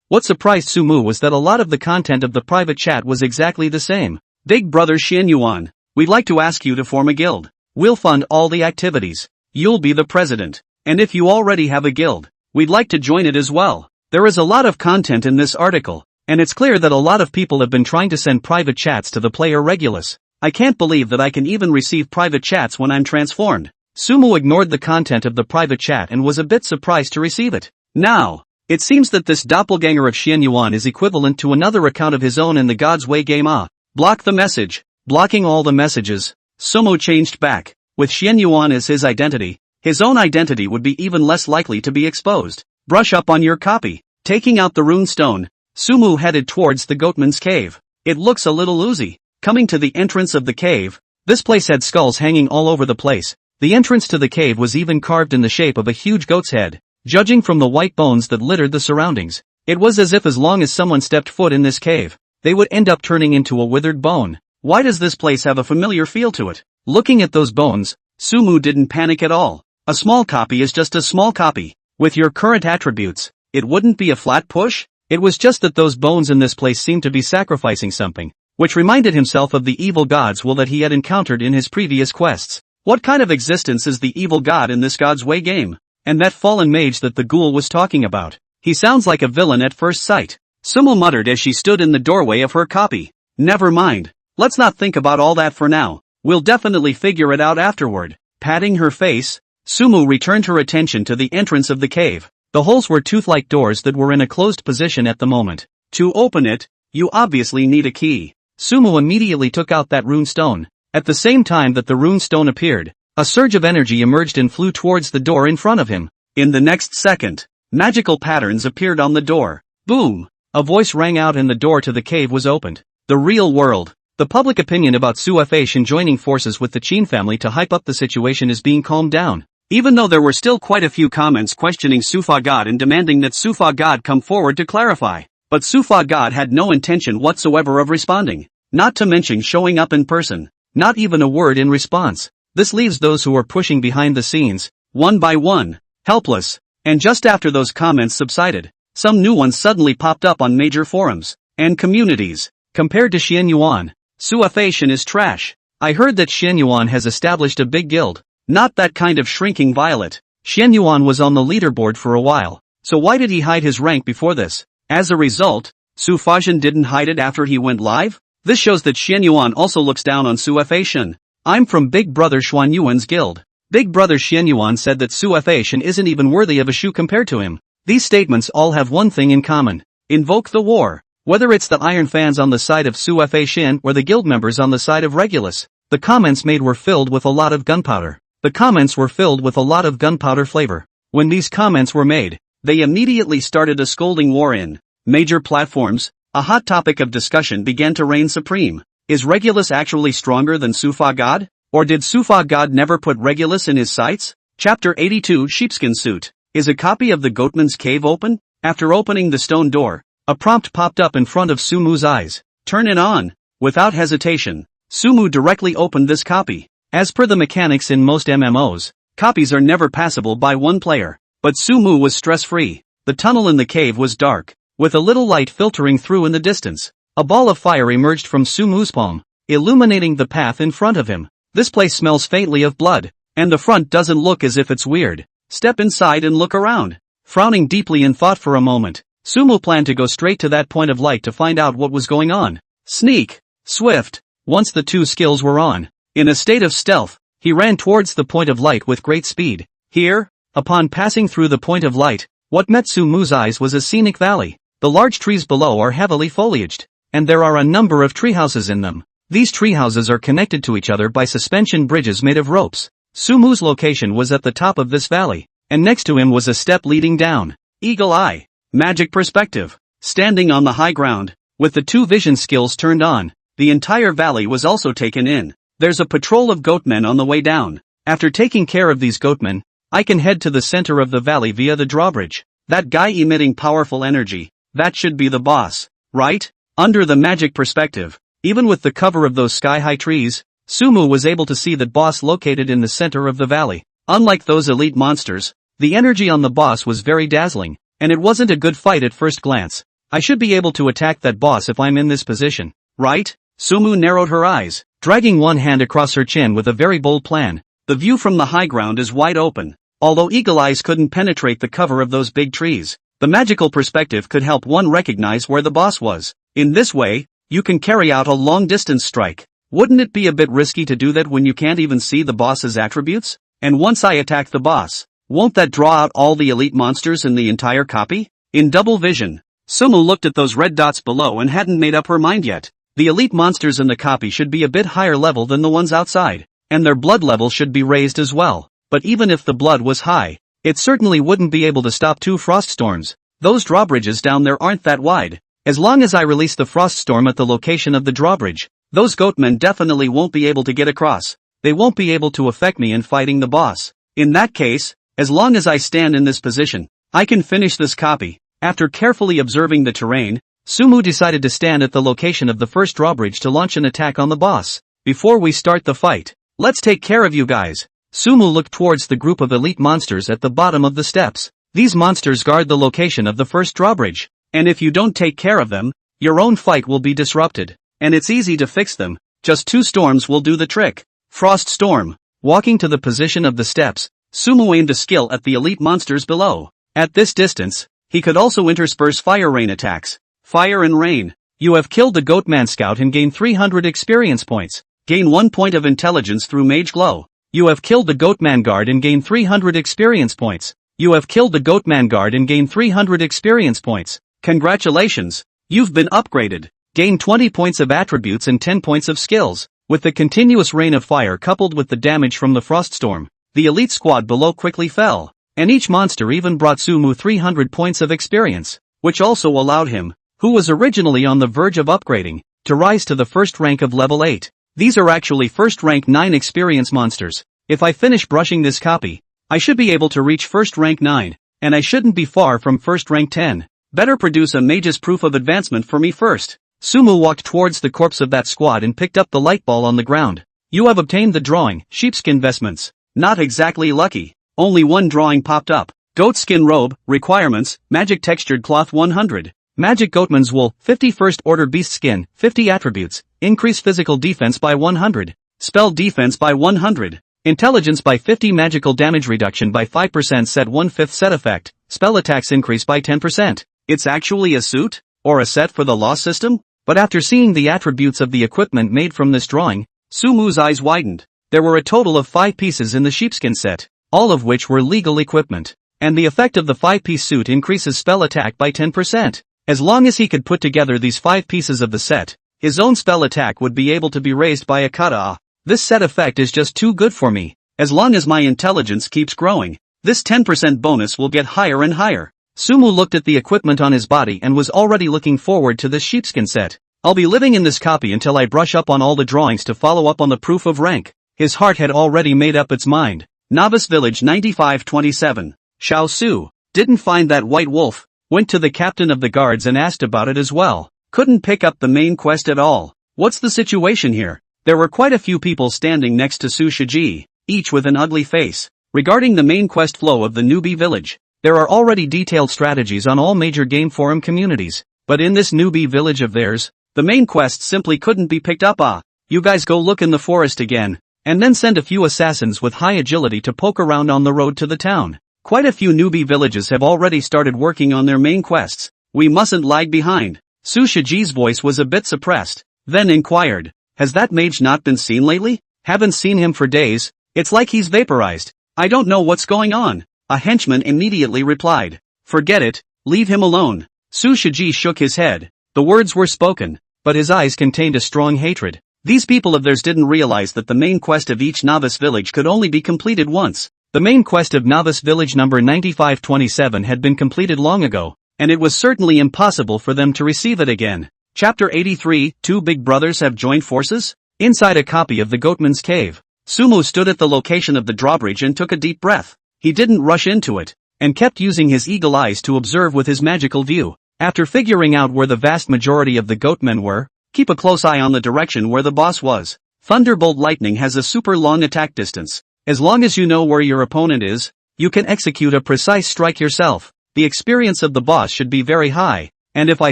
What surprised Sumu was that a lot of the content of the private chat was exactly the same. Big brother Xian Yuan, we'd like to ask you to form a guild. We'll fund all the activities. You'll be the president. And if you already have a guild, we'd like to join it as well. There is a lot of content in this article, and it's clear that a lot of people have been trying to send private chats to the player Regulus. I can't believe that I can even receive private chats when I'm transformed. Sumu ignored the content of the private chat and was a bit surprised to receive it. Now, it seems that this doppelganger of Xian Yuan is equivalent to another account of his own in the God's Way game. Block the message. Blocking all the messages. Sumu changed back. With Xian Yuan as his identity, his own identity would be even less likely to be exposed. Brush up on your copy. Taking out the rune stone, Sumu headed towards the goatman's cave. It looks a little oozy. Coming to the entrance of the cave, this place had skulls hanging all over the place. The entrance to the cave was even carved in the shape of a huge goat's head. Judging from the white bones that littered the surroundings, it was as if as long as someone stepped foot in this cave, they would end up turning into a withered bone. Why does this place have a familiar feel to it? Looking at those bones, Sumu didn't panic at all. A small copy is just a small copy. With your current attributes, it wouldn't be a flat push? It was just that those bones in this place seemed to be sacrificing something, which reminded himself of the evil god's will that he had encountered in his previous quests. What kind of existence is the evil god in this God's Way game? And that fallen mage that the ghoul was talking about? He sounds like a villain at first sight. Sumu muttered as she stood in the doorway of her copy. Never mind. Let's not think about all that for now. We'll definitely figure it out afterward. Patting her face, Sumu returned her attention to the entrance of the cave. The holes were tooth-like doors that were in a closed position at the moment. To open it, you obviously need a key. Sumu immediately took out that rune stone. At the same time that the rune stone appeared, a surge of energy emerged and flew towards the door in front of him. In the next second, magical patterns appeared on the door. Boom! A voice rang out and the door to the cave was opened. The real world. The public opinion about Su Faishan joining forces with the Qin family to hype up the situation is being calmed down. Even though there were still quite a few comments questioning Sufa God and demanding that Sufa God come forward to clarify. But Sufa God had no intention whatsoever of responding. Not to mention showing up in person. Not even a word in response. This leaves those who are pushing behind the scenes, one by one, helpless. And just after those comments subsided, some new ones suddenly popped up on major forums and communities. Compared to Xian Yuan, Su Faishan is trash. I heard that Xian Yuan has established a big guild. Not that kind of shrinking violet. Xian Yuan was on the leaderboard for a while, so why did he hide his rank before this? As a result, Su Faishan didn't hide it after he went live? This shows that Xian Yuan also looks down on Su Faishan. I'm from Big Brother Xuan Yuan's guild. Big Brother Xian Yuan said that Su Faishan isn't even worthy of a shoe compared to him. These statements all have one thing in common. Invoke the war. Whether it's the Iron fans on the side of Su Faishan or the guild members on the side of Regulus, the comments made were filled with a lot of gunpowder. The comments were filled with a lot of gunpowder flavor. When these comments were made, they immediately started a scolding war in major platforms. A hot topic of discussion began to reign supreme. Is Regulus actually stronger than Sufa God? Or did Sufa God never put Regulus in his sights? Chapter 82 Sheepskin Suit. Is a copy of the Goatman's Cave open? After opening the stone door, a prompt popped up in front of Sumu's eyes. Turn it on. Without hesitation, Sumu directly opened this copy. As per the mechanics in most MMOs, copies are never passable by one player. But Sumu was stress-free. The tunnel in the cave was dark, with a little light filtering through in the distance. A ball of fire emerged from Sumu's palm. illuminating the path in front of him. This place smells faintly of blood, and the front doesn't look as if it's weird. Step inside and look around. Frowning deeply in thought for a moment, Sumo planned to go straight to that point of light to find out what was going on. Sneak. Swift. Once the two skills were on, in a state of stealth, he ran towards the point of light with great speed. Here, upon passing through the point of light, what met Sumu's eyes was a scenic valley. The large trees below are heavily foliaged, and there are a number of treehouses in them. These treehouses are connected to each other by suspension bridges made of ropes. Sumu's location was at the top of this valley, and next to him was a step leading down. Eagle Eye. Magic Perspective. Standing on the high ground, with the two vision skills turned on, the entire valley was also taken in. There's a patrol of goatmen on the way down. After taking care of these goatmen, I can head to the center of the valley via the drawbridge. That guy emitting powerful energy, that should be the boss, right? Under the magic perspective, even with the cover of those sky-high trees, Sumu was able to see that boss located in the center of the valley. Unlike those elite monsters, the energy on the boss was very dazzling, and it wasn't a good fight at first glance. I should be able to attack that boss if I'm in this position, right? Sumu narrowed her eyes, dragging one hand across her chin with a very bold plan. The view from the high ground is wide open. Although eagle eyes couldn't penetrate the cover of those big trees, the magical perspective could help one recognize where the boss was. In this way, you can carry out a long-distance strike. Wouldn't it be a bit risky to do that when you can't even see the boss's attributes? And once I attack the boss, won't that draw out all the elite monsters in the entire copy? In double vision, Sumu looked at those red dots below and hadn't made up her mind yet. The elite monsters in the copy should be a bit higher level than the ones outside, and their blood level should be raised as well. But even if the blood was high, it certainly wouldn't be able to stop two frost storms. Those drawbridges down there aren't that wide. As long as I release the frost storm at the location of the drawbridge, those goatmen definitely won't be able to get across. They won't be able to affect me in fighting the boss. In that case, as long as I stand in this position, I can finish this copy. After carefully observing the terrain, Sumu decided to stand at the location of the first drawbridge to launch an attack on the boss. Before we start the fight, let's take care of you guys. Sumu looked towards the group of elite monsters at the bottom of the steps. These monsters guard the location of the first drawbridge, and if you don't take care of them, your own fight will be disrupted. And it's easy to fix them. Just 2 storms will do the trick. Frost Storm. Walking to the position of the steps, Sumu aimed a skill at the elite monsters below. At this distance, he could also intersperse fire rain attacks. Fire and rain. You have killed the Goatman Scout and gained 300 experience points. Gain 1 point of intelligence through Mage Glow. You have killed the Goatman Guard and gained 300 experience points. You have killed the Goatman Guard and gained 300 experience points. Congratulations. You've been upgraded. Gain 20 points of attributes and 10 points of skills. With the continuous rain of fire coupled with the damage from the frost storm, the elite squad below quickly fell. And each monster even brought Sumu 300 points of experience, which also allowed him, who was originally on the verge of upgrading, to rise to the first rank of level 8. These are actually first rank 9 experience monsters. If I finish brushing this copy, I should be able to reach first rank 9, and I shouldn't be far from first rank 10. Better produce a mage's proof of advancement for me first. Sumu walked towards the corpse of that squad and picked up the light ball on the ground. You have obtained the drawing, sheepskin vestments. Not exactly lucky. Only one drawing popped up. Goatskin robe, requirements, magic textured cloth 100. Magic goatman's wool, 50 first order beast skin, 50 attributes, increase physical defense by 100. Spell defense by 100. Intelligence by 50 magical damage reduction by 5% set 1/5 set effect, spell attacks increase by 10%. It's actually a suit? Or a set for the law system? But after seeing the attributes of the equipment made from this drawing, Sumu's eyes widened. There were a total of 5 pieces in the sheepskin set, all of which were legal equipment. And the effect of the 5-piece suit increases spell attack by 10%. As long as he could put together these 5 pieces of the set, his own spell attack would be able to be raised by a kata. This set effect is just too good for me. As long as my intelligence keeps growing, this 10% bonus will get higher and higher. Sumu looked at the equipment on his body and was already looking forward to this sheepskin set. I'll be living in this copy until I brush up on all the drawings to follow up on the proof of rank. His heart had already made up its mind. Novice Village 9527. Xiao Su. Didn't find that white wolf. Went to the captain of the guards and asked about it as well. Couldn't pick up the main quest at all. What's the situation here? There were quite a few people standing next to Su Shiji, each with an ugly face. Regarding the main quest flow of the newbie village, there are already detailed strategies on all major game forum communities. But in this newbie village of theirs, the main quest simply couldn't be picked up. You guys go look in the forest again, and then send a few assassins with high agility to poke around on the road to the town. Quite a few newbie villages have already started working on their main quests. We mustn't lag behind. Su Shiji's voice was a bit suppressed, then inquired, has that mage not been seen lately? Haven't seen him for days. It's like he's vaporized. I don't know what's going on. A henchman immediately replied. Forget it, leave him alone. Su Shiji shook his head. The words were spoken, but his eyes contained a strong hatred. These people of theirs didn't realize that the main quest of each novice village could only be completed once. The main quest of novice village number 9527 had been completed long ago, and it was certainly impossible for them to receive it again. Chapter 83, Two Big Brothers Have Joined Forces? Inside a copy of the Goatman's Cave, Sumu stood at the location of the drawbridge and took a deep breath. He didn't rush into it, and kept using his eagle eyes to observe with his magical view. After figuring out where the vast majority of the goatmen were, keep a close eye on the direction where the boss was. Thunderbolt lightning has a super long attack distance. As long as you know where your opponent is, you can execute a precise strike yourself. The experience of the boss should be very high, and if I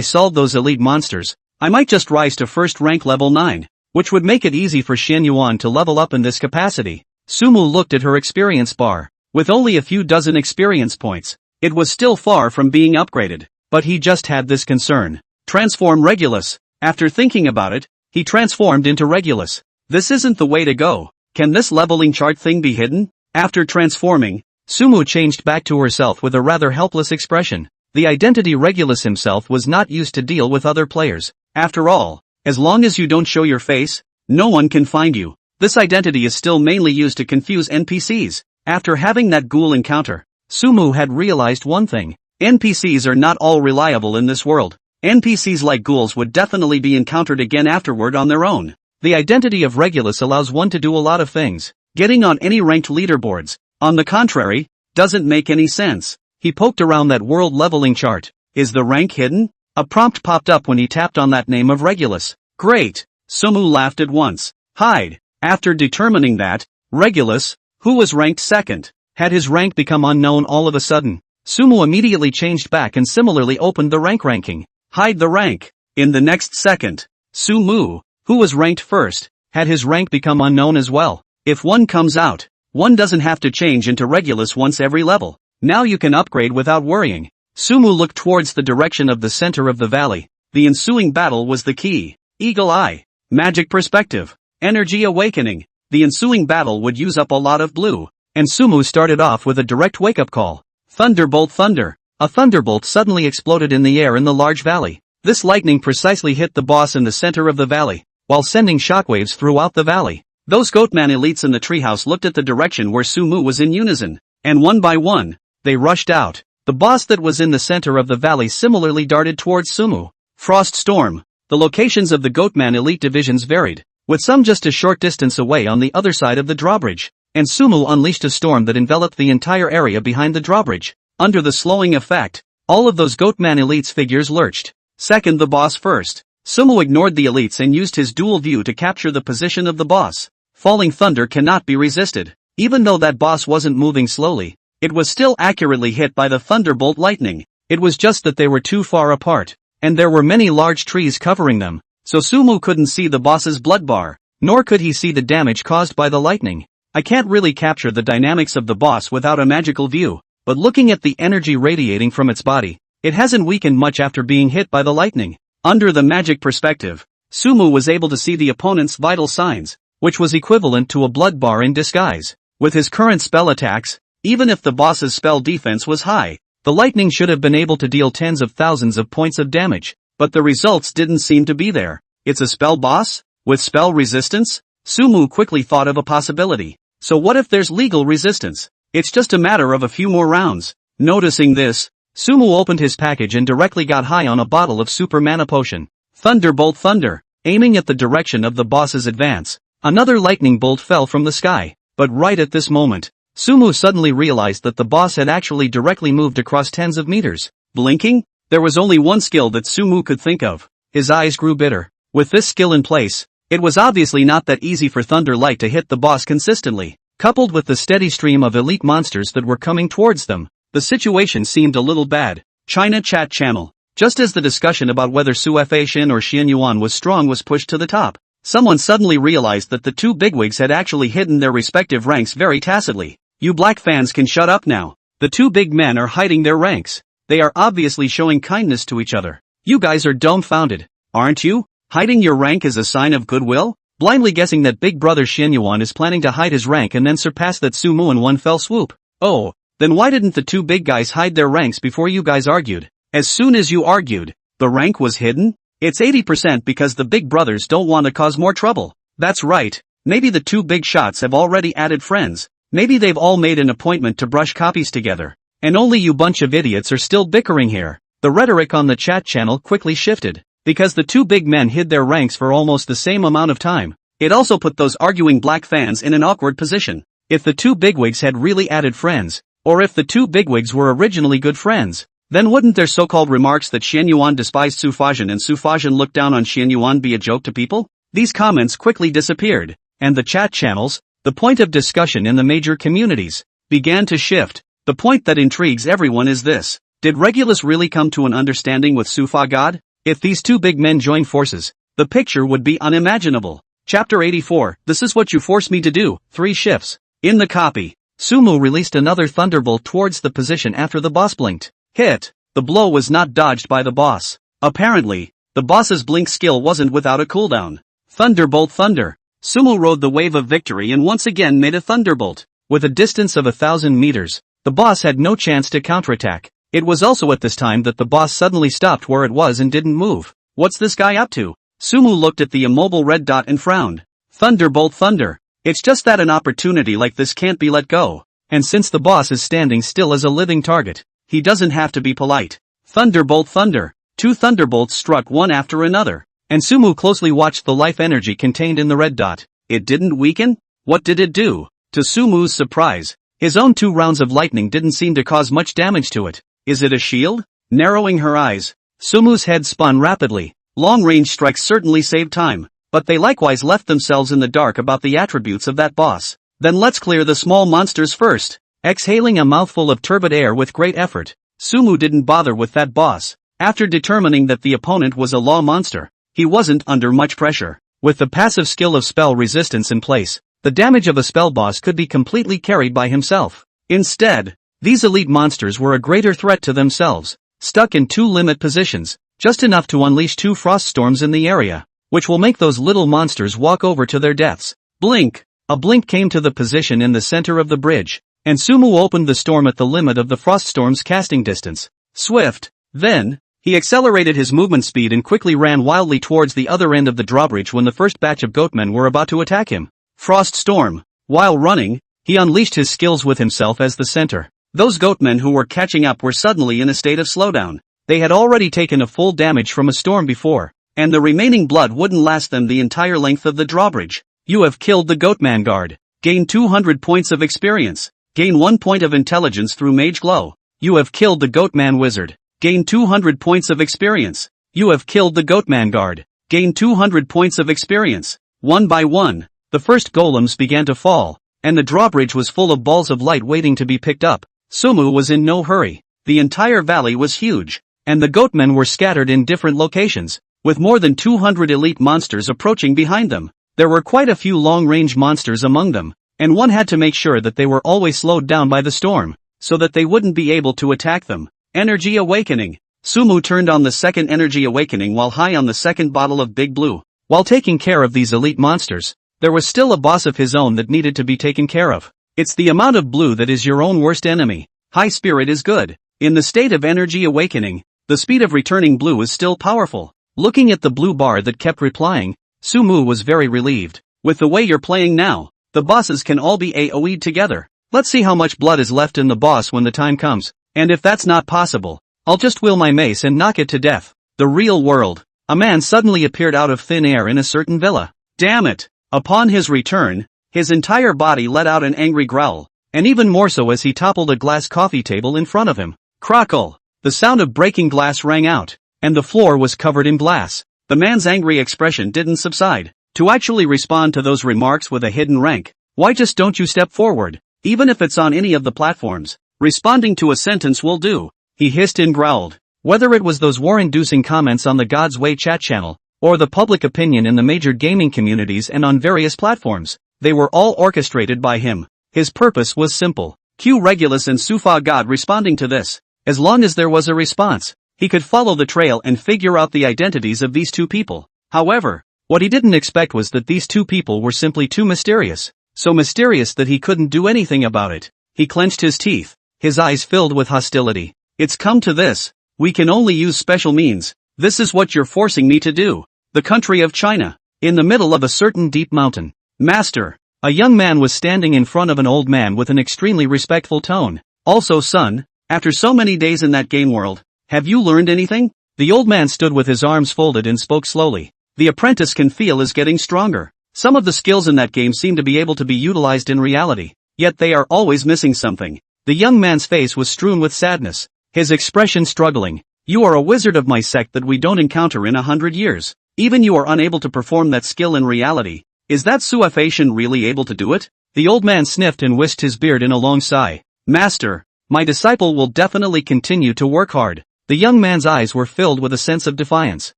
solve those elite monsters, I might just rise to first rank level 9, which would make it easy for Xian Yuan to level up in this capacity. Sumu looked at her experience bar. With only a few dozen experience points, it was still far from being upgraded, but he just had this concern. Transform Regulus. After thinking about it, he transformed into Regulus. This isn't the way to go. Can this leveling chart thing be hidden? After transforming, Sumu changed back to herself with a rather helpless expression. The identity Regulus himself was not used to deal with other players. After all, as long as you don't show your face, no one can find you. This identity is still mainly used to confuse NPCs. After having that ghoul encounter, Sumu had realized one thing. NPCs are not all reliable in this world. NPCs like ghouls would definitely be encountered again afterward on their own. The identity of Regulus allows one to do a lot of things. Getting on any ranked leaderboards, on the contrary, doesn't make any sense. He poked around that world leveling chart. Is the rank hidden? A prompt popped up when he tapped on that name of Regulus. Great! Sumu laughed at once. Hide. After determining that, Regulus, who was ranked second, had his rank become unknown all of a sudden. Sumu immediately changed back and similarly opened the rank ranking. Hide the rank. In the next second, Sumu, who was ranked first, had his rank become unknown as well. If one comes out, one doesn't have to change into Regulus once every level. Now you can upgrade without worrying. Sumu looked towards the direction of the center of the valley. The ensuing battle was the key. Eagle Eye. Magic Perspective. Energy Awakening. The ensuing battle would use up a lot of blue, and Sumu started off with a direct wake-up call. Thunderbolt Thunder. A thunderbolt suddenly exploded in the air in the large valley. This lightning precisely hit the boss in the center of the valley, while sending shockwaves throughout the valley. Those Goatman elites in the treehouse looked at the direction where Sumu was in unison, and one by one, they rushed out. The boss that was in the center of the valley similarly darted towards Sumu. Frost Storm. The locations of the Goatman elite divisions varied, with some just a short distance away on the other side of the drawbridge, and Sumu unleashed a storm that enveloped the entire area behind the drawbridge. Under the slowing effect, all of those Goatman elites figures lurched. Second the boss first. Sumu ignored the elites and used his dual view to capture the position of the boss. Falling thunder cannot be resisted. Even though that boss wasn't moving slowly, it was still accurately hit by the thunderbolt lightning. It was just that they were too far apart, and there were many large trees covering them, so Sumu couldn't see the boss's blood bar, nor could he see the damage caused by the lightning. I can't really capture the dynamics of the boss without a magical view, but looking at the energy radiating from its body, it hasn't weakened much after being hit by the lightning. Under the magic perspective, Sumu was able to see the opponent's vital signs, which was equivalent to a blood bar in disguise. With his current spell attacks, even if the boss's spell defense was high, the lightning should have been able to deal tens of thousands of points of damage, but the results didn't seem to be there. It's a spell boss? With spell resistance? Sumu quickly thought of a possibility. So what if there's legal resistance? It's just a matter of a few more rounds. Noticing this, Sumu opened his package and directly got high on a bottle of super mana potion. Thunderbolt Thunder. Aiming at the direction of the boss's advance, another lightning bolt fell from the sky. But right at this moment, Sumu suddenly realized that the boss had actually directly moved across tens of meters. Blinking? There was only one skill that Sumu could think of. His eyes grew bitter. With this skill in place, it was obviously not that easy for Thunder Light to hit the boss consistently. Coupled with the steady stream of elite monsters that were coming towards them, the situation seemed a little bad. China Chat Channel. Just as the discussion about whether Su Fa Xin or Xian Yuan was strong was pushed to the top, someone suddenly realized that the two bigwigs had actually hidden their respective ranks very tacitly. You black fans can shut up now. The two big men are hiding their ranks. They are obviously showing kindness to each other. You guys are dumbfounded, aren't you? Hiding your rank is a sign of goodwill? Blindly guessing that big brother Xianyuan is planning to hide his rank and then surpass that Sumu in one fell swoop. Oh, then why didn't the two big guys hide their ranks before you guys argued? As soon as you argued, the rank was hidden? It's 80% because the big brothers don't want to cause more trouble. That's right, maybe the two big shots have already added friends. Maybe they've all made an appointment to brush copies together. And only you bunch of idiots are still bickering here. The rhetoric on the chat channel quickly shifted. Because the two big men hid their ranks for almost the same amount of time, it also put those arguing black fans in an awkward position. If the two bigwigs had really added friends, or if the two bigwigs were originally good friends, then wouldn't their so-called remarks that Xianyuan despised Su Fajian and Su Fajian looked down on Xianyuan be a joke to people? These comments quickly disappeared, and the chat channels, the point of discussion in the major communities, began to shift. The point that intrigues everyone is this: did Regulus really come to an understanding with Su Fa God? If these two big men join forces, the picture would be unimaginable. Chapter 84, This is what you forced me to do, 3 shifts. In the copy, Sumu released another thunderbolt towards the position after the boss blinked. Hit. The blow was not dodged by the boss. Apparently, the boss's blink skill wasn't without a cooldown. Thunderbolt thunder. Sumu rode the wave of victory and once again made a thunderbolt. With a distance of 1,000 meters, the boss had no chance to counterattack. It was also at this time that the boss suddenly stopped where it was and didn't move. What's this guy up to? Sumu looked at the immobile red dot and frowned. Thunderbolt thunder. It's just that an opportunity like this can't be let go. And since the boss is standing still as a living target, he doesn't have to be polite. Thunderbolt thunder. 2 thunderbolts struck one after another. And Sumu closely watched the life energy contained in the red dot. It didn't weaken? What did it do? To Sumu's surprise, his own 2 rounds of lightning didn't seem to cause much damage to it. Is it a shield? Narrowing her eyes, Sumu's head spun rapidly. Long-range strikes certainly saved time, but they likewise left themselves in the dark about the attributes of that boss. Then let's clear the small monsters first. Exhaling a mouthful of turbid air with great effort, Sumu didn't bother with that boss. After determining that the opponent was a law monster, he wasn't under much pressure. With the passive skill of spell resistance in place, the damage of a spell boss could be completely carried by himself. Instead, these elite monsters were a greater threat to themselves, stuck in 2 limit positions, just enough to unleash 2 frost storms in the area, which will make those little monsters walk over to their deaths. Blink! A blink came to the position in the center of the bridge, and Sumu opened the storm at the limit of the frost storm's casting distance. Swift. Then, he accelerated his movement speed and quickly ran wildly towards the other end of the drawbridge when the first batch of goatmen were about to attack him. Frost storm. While running, he unleashed his skills with himself as the center. Those goatmen who were catching up were suddenly in a state of slowdown. They had already taken a full damage from a storm before, and the remaining blood wouldn't last them the entire length of the drawbridge. You have killed the Goatman guard. Gain 200 points of experience. Gain 1 point of intelligence through Mage Glow. You have killed the Goatman wizard. Gain 200 points of experience. You have killed the Goatman guard. Gain 200 points of experience. One by one, the first golems began to fall, and the drawbridge was full of balls of light waiting to be picked up. Sumu was in no hurry. The entire valley was huge, and the goatmen were scattered in different locations, with more than 200 elite monsters approaching behind them. There were quite a few long-range monsters among them, and one had to make sure that they were always slowed down by the storm, so that they wouldn't be able to attack them. Energy Awakening. Sumu turned on the second Energy Awakening while high on the second bottle of Big Blue. While taking care of these elite monsters, there was still a boss of his own that needed to be taken care of. It's the amount of blue that is your own worst enemy. High spirit is good. In the state of Energy Awakening, the speed of returning blue is still powerful. Looking at the blue bar that kept replying, Sumu was very relieved. With the way you're playing now, the bosses can all be AoE'd together. Let's see how much blood is left in the boss when the time comes. And if that's not possible, I'll just wield my mace and knock it to death. The real world. A man suddenly appeared out of thin air in a certain villa. Damn it! Upon his return, his entire body let out an angry growl, and even more so as he toppled a glass coffee table in front of him. Crackle! The sound of breaking glass rang out, and the floor was covered in glass. The man's angry expression didn't subside. To actually respond to those remarks with a hidden rank, why just don't you step forward, even if it's on any of the platforms? Responding to a sentence will do. He hissed and growled. Whether it was those war-inducing comments on the God's Way chat channel, or the public opinion in the major gaming communities and on various platforms. They were all orchestrated by him. His purpose was simple. Q Regulus and Sufa God responding to this. As long as there was a response, he could follow the trail and figure out the identities of these two people. However, what he didn't expect was that these two people were simply too mysterious. So mysterious that he couldn't do anything about it. He clenched his teeth, his eyes filled with hostility. It's come to this. We can only use special means. This is what you're forcing me to do. The country of China. In the middle of a certain deep mountain. Master. A young man was standing in front of an old man with an extremely respectful tone. Also, son, after so many days in that game world, have you learned anything? The old man stood with his arms folded and spoke slowly. The apprentice can feel is getting stronger. Some of the skills in that game seem to be able to be utilized in reality, yet they are always missing something. The young man's face was strewn with sadness, his expression struggling. You are a wizard of my sect that we don't encounter in 100 years. Even you are unable to perform that skill in reality. Is that Suafation really able to do it? The old man sniffed and whisked his beard in a long sigh. Master, my disciple will definitely continue to work hard. The young man's eyes were filled with a sense of defiance.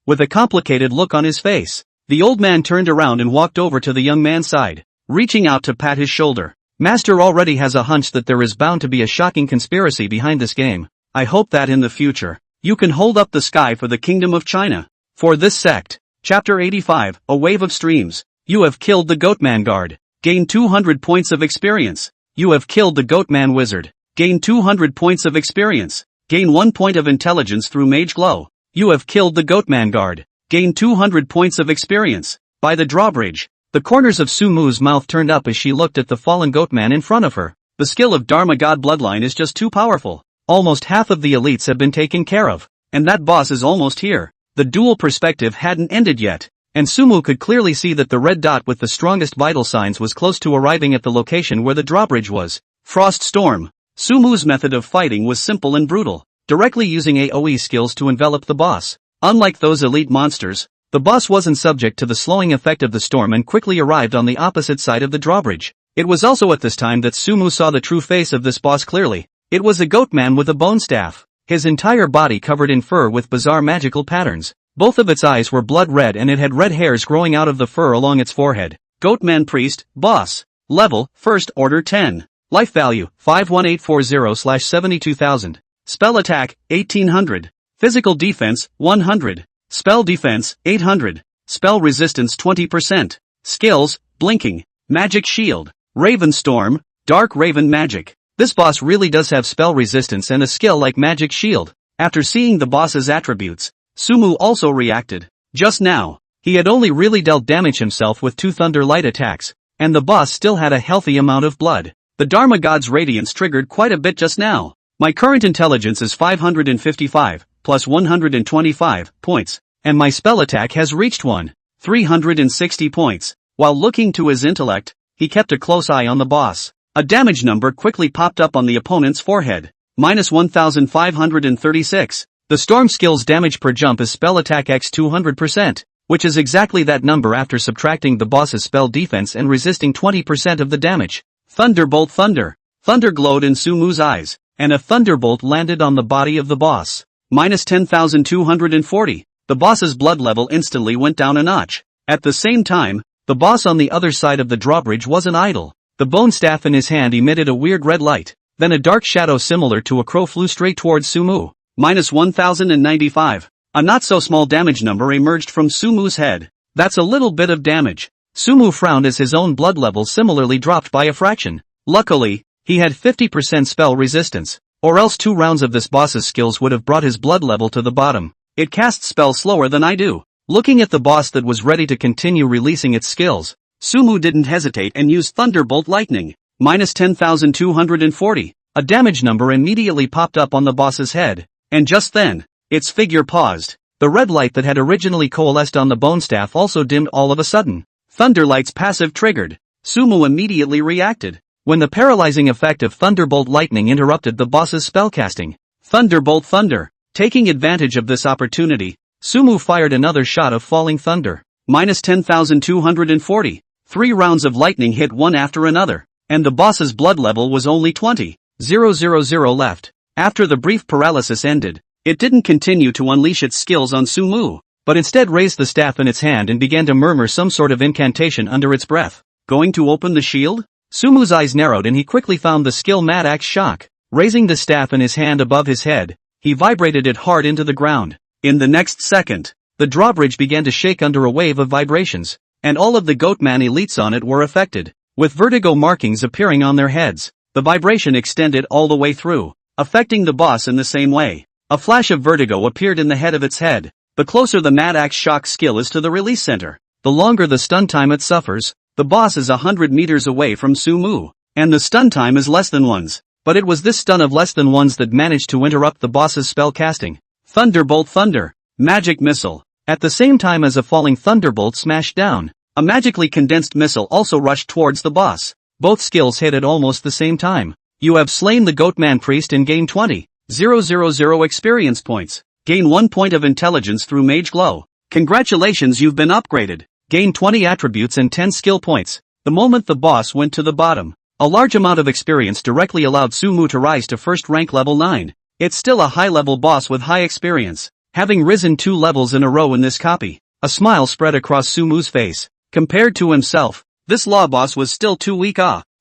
With a complicated look on his face, the old man turned around and walked over to the young man's side, reaching out to pat his shoulder. Master already has a hunch that there is bound to be a shocking conspiracy behind this game. I hope that in the future, you can hold up the sky for the kingdom of China. For this sect. Chapter 85, A Wave of Streams. You have killed the Goatman Guard. Gain 200 points of experience. You have killed the Goatman Wizard. Gain 200 points of experience. Gain 1 point of intelligence through Mage Glow. You have killed the Goatman Guard. Gain 200 points of experience. By the drawbridge. The corners of Sumu's mouth turned up as she looked at the fallen Goatman in front of her. The skill of Dharma God Bloodline is just too powerful. Almost half of the elites have been taken care of. And that boss is almost here. The dual perspective hadn't ended yet. And Sumu could clearly see that the red dot with the strongest vital signs was close to arriving at the location where the drawbridge was. Frost Storm. Sumu's method of fighting was simple and brutal. Directly using AoE skills to envelop the boss. Unlike those elite monsters, the boss wasn't subject to the slowing effect of the storm and quickly arrived on the opposite side of the drawbridge. It was also at this time that Sumu saw the true face of this boss clearly. It was a goat man with a bone staff. His entire body covered in fur with bizarre magical patterns. Both of its eyes were blood red and it had red hairs growing out of the fur along its forehead. Goatman Priest, Boss. Level, First Order 10. Life Value, 51840/72000. Spell Attack, 1800. Physical Defense, 100. Spell Defense, 800. Spell Resistance 20%. Skills, Blinking. Magic Shield. Raven Storm, Dark Raven Magic. This boss really does have spell resistance and a skill like Magic Shield. After seeing the boss's attributes, Sumu also reacted. Just now, he had only really dealt damage himself with 2 Thunder Light attacks, and the boss still had a healthy amount of blood. The Dharma God's radiance triggered quite a bit just now. My current intelligence is 555, plus 125 points, and my spell attack has reached 360 points. While looking to his intellect, he kept a close eye on the boss. A damage number quickly popped up on the opponent's forehead. Minus 1536. The storm skill's damage per jump is spell attack x 200%, which is exactly that number after subtracting the boss's spell defense and resisting 20% of the damage. Thunderbolt Thunder. Thunder glowed in Sumu's eyes, and a thunderbolt landed on the body of the boss. Minus 10,240. The boss's blood level instantly went down a notch. At the same time, the boss on the other side of the drawbridge wasn't idle. The bone staff in his hand emitted a weird red light. Then a dark shadow similar to a crow flew straight towards Sumu. Minus 1095. A not-so-small damage number emerged from Sumu's head. That's a little bit of damage. Sumu frowned as his own blood level similarly dropped by a fraction. Luckily, he had 50% spell resistance, or else 2 rounds of this boss's skills would have brought his blood level to the bottom. It casts spells slower than I do. Looking at the boss that was ready to continue releasing its skills, Sumu didn't hesitate and used Thunderbolt Lightning. Minus 10,240. A damage number immediately popped up on the boss's head, and just then, its figure paused. The red light that had originally coalesced on the bone staff also dimmed all of a sudden. Thunderlight's passive triggered. Sumu immediately reacted. When the paralyzing effect of Thunderbolt Lightning interrupted the boss's spellcasting. Thunderbolt Thunder. Taking advantage of this opportunity, Sumu fired another shot of falling thunder. Minus 10,240. 3 rounds of lightning hit one after another, and the boss's blood level was only 20,000 left. After the brief paralysis ended, it didn't continue to unleash its skills on Sumu. but instead raised the staff in its hand and began to murmur some sort of incantation under its breath. Going to open the shield? Sumu's eyes narrowed and he quickly found the skill Mad Axe Shock. Raising the staff in his hand above his head, he vibrated it hard into the ground. In the next second, the drawbridge began to shake under a wave of vibrations, and all of the Goatman elites on it were affected, with vertigo markings appearing on their heads. The vibration extended all the way through, affecting the boss in the same way. A flash of vertigo appeared in the head of its head. The closer the Mad Axe Shock skill is to the release center, the longer the stun time it suffers. The boss is 100 meters away from Sumu, and the stun time is less than one's. But it was this stun of less than one's that managed to interrupt the boss's spell casting. Thunderbolt Thunder. Magic Missile. At the same time as a falling thunderbolt smashed down, a magically condensed missile also rushed towards the boss. Both skills hit at almost the same time. You have slain the Goatman Priest and gain 20,000 experience points. Gain 1 point of intelligence through Mage Glow. Congratulations, you've been upgraded. Gain 20 attributes and 10 skill points. The moment the boss went to the bottom, a large amount of experience directly allowed Sumu to rise to first rank level 9. It's still a high-level boss with high experience, having risen 2 levels in a row in this copy. A smile spread across Sumu's face. Compared to himself, this law boss was still too weak.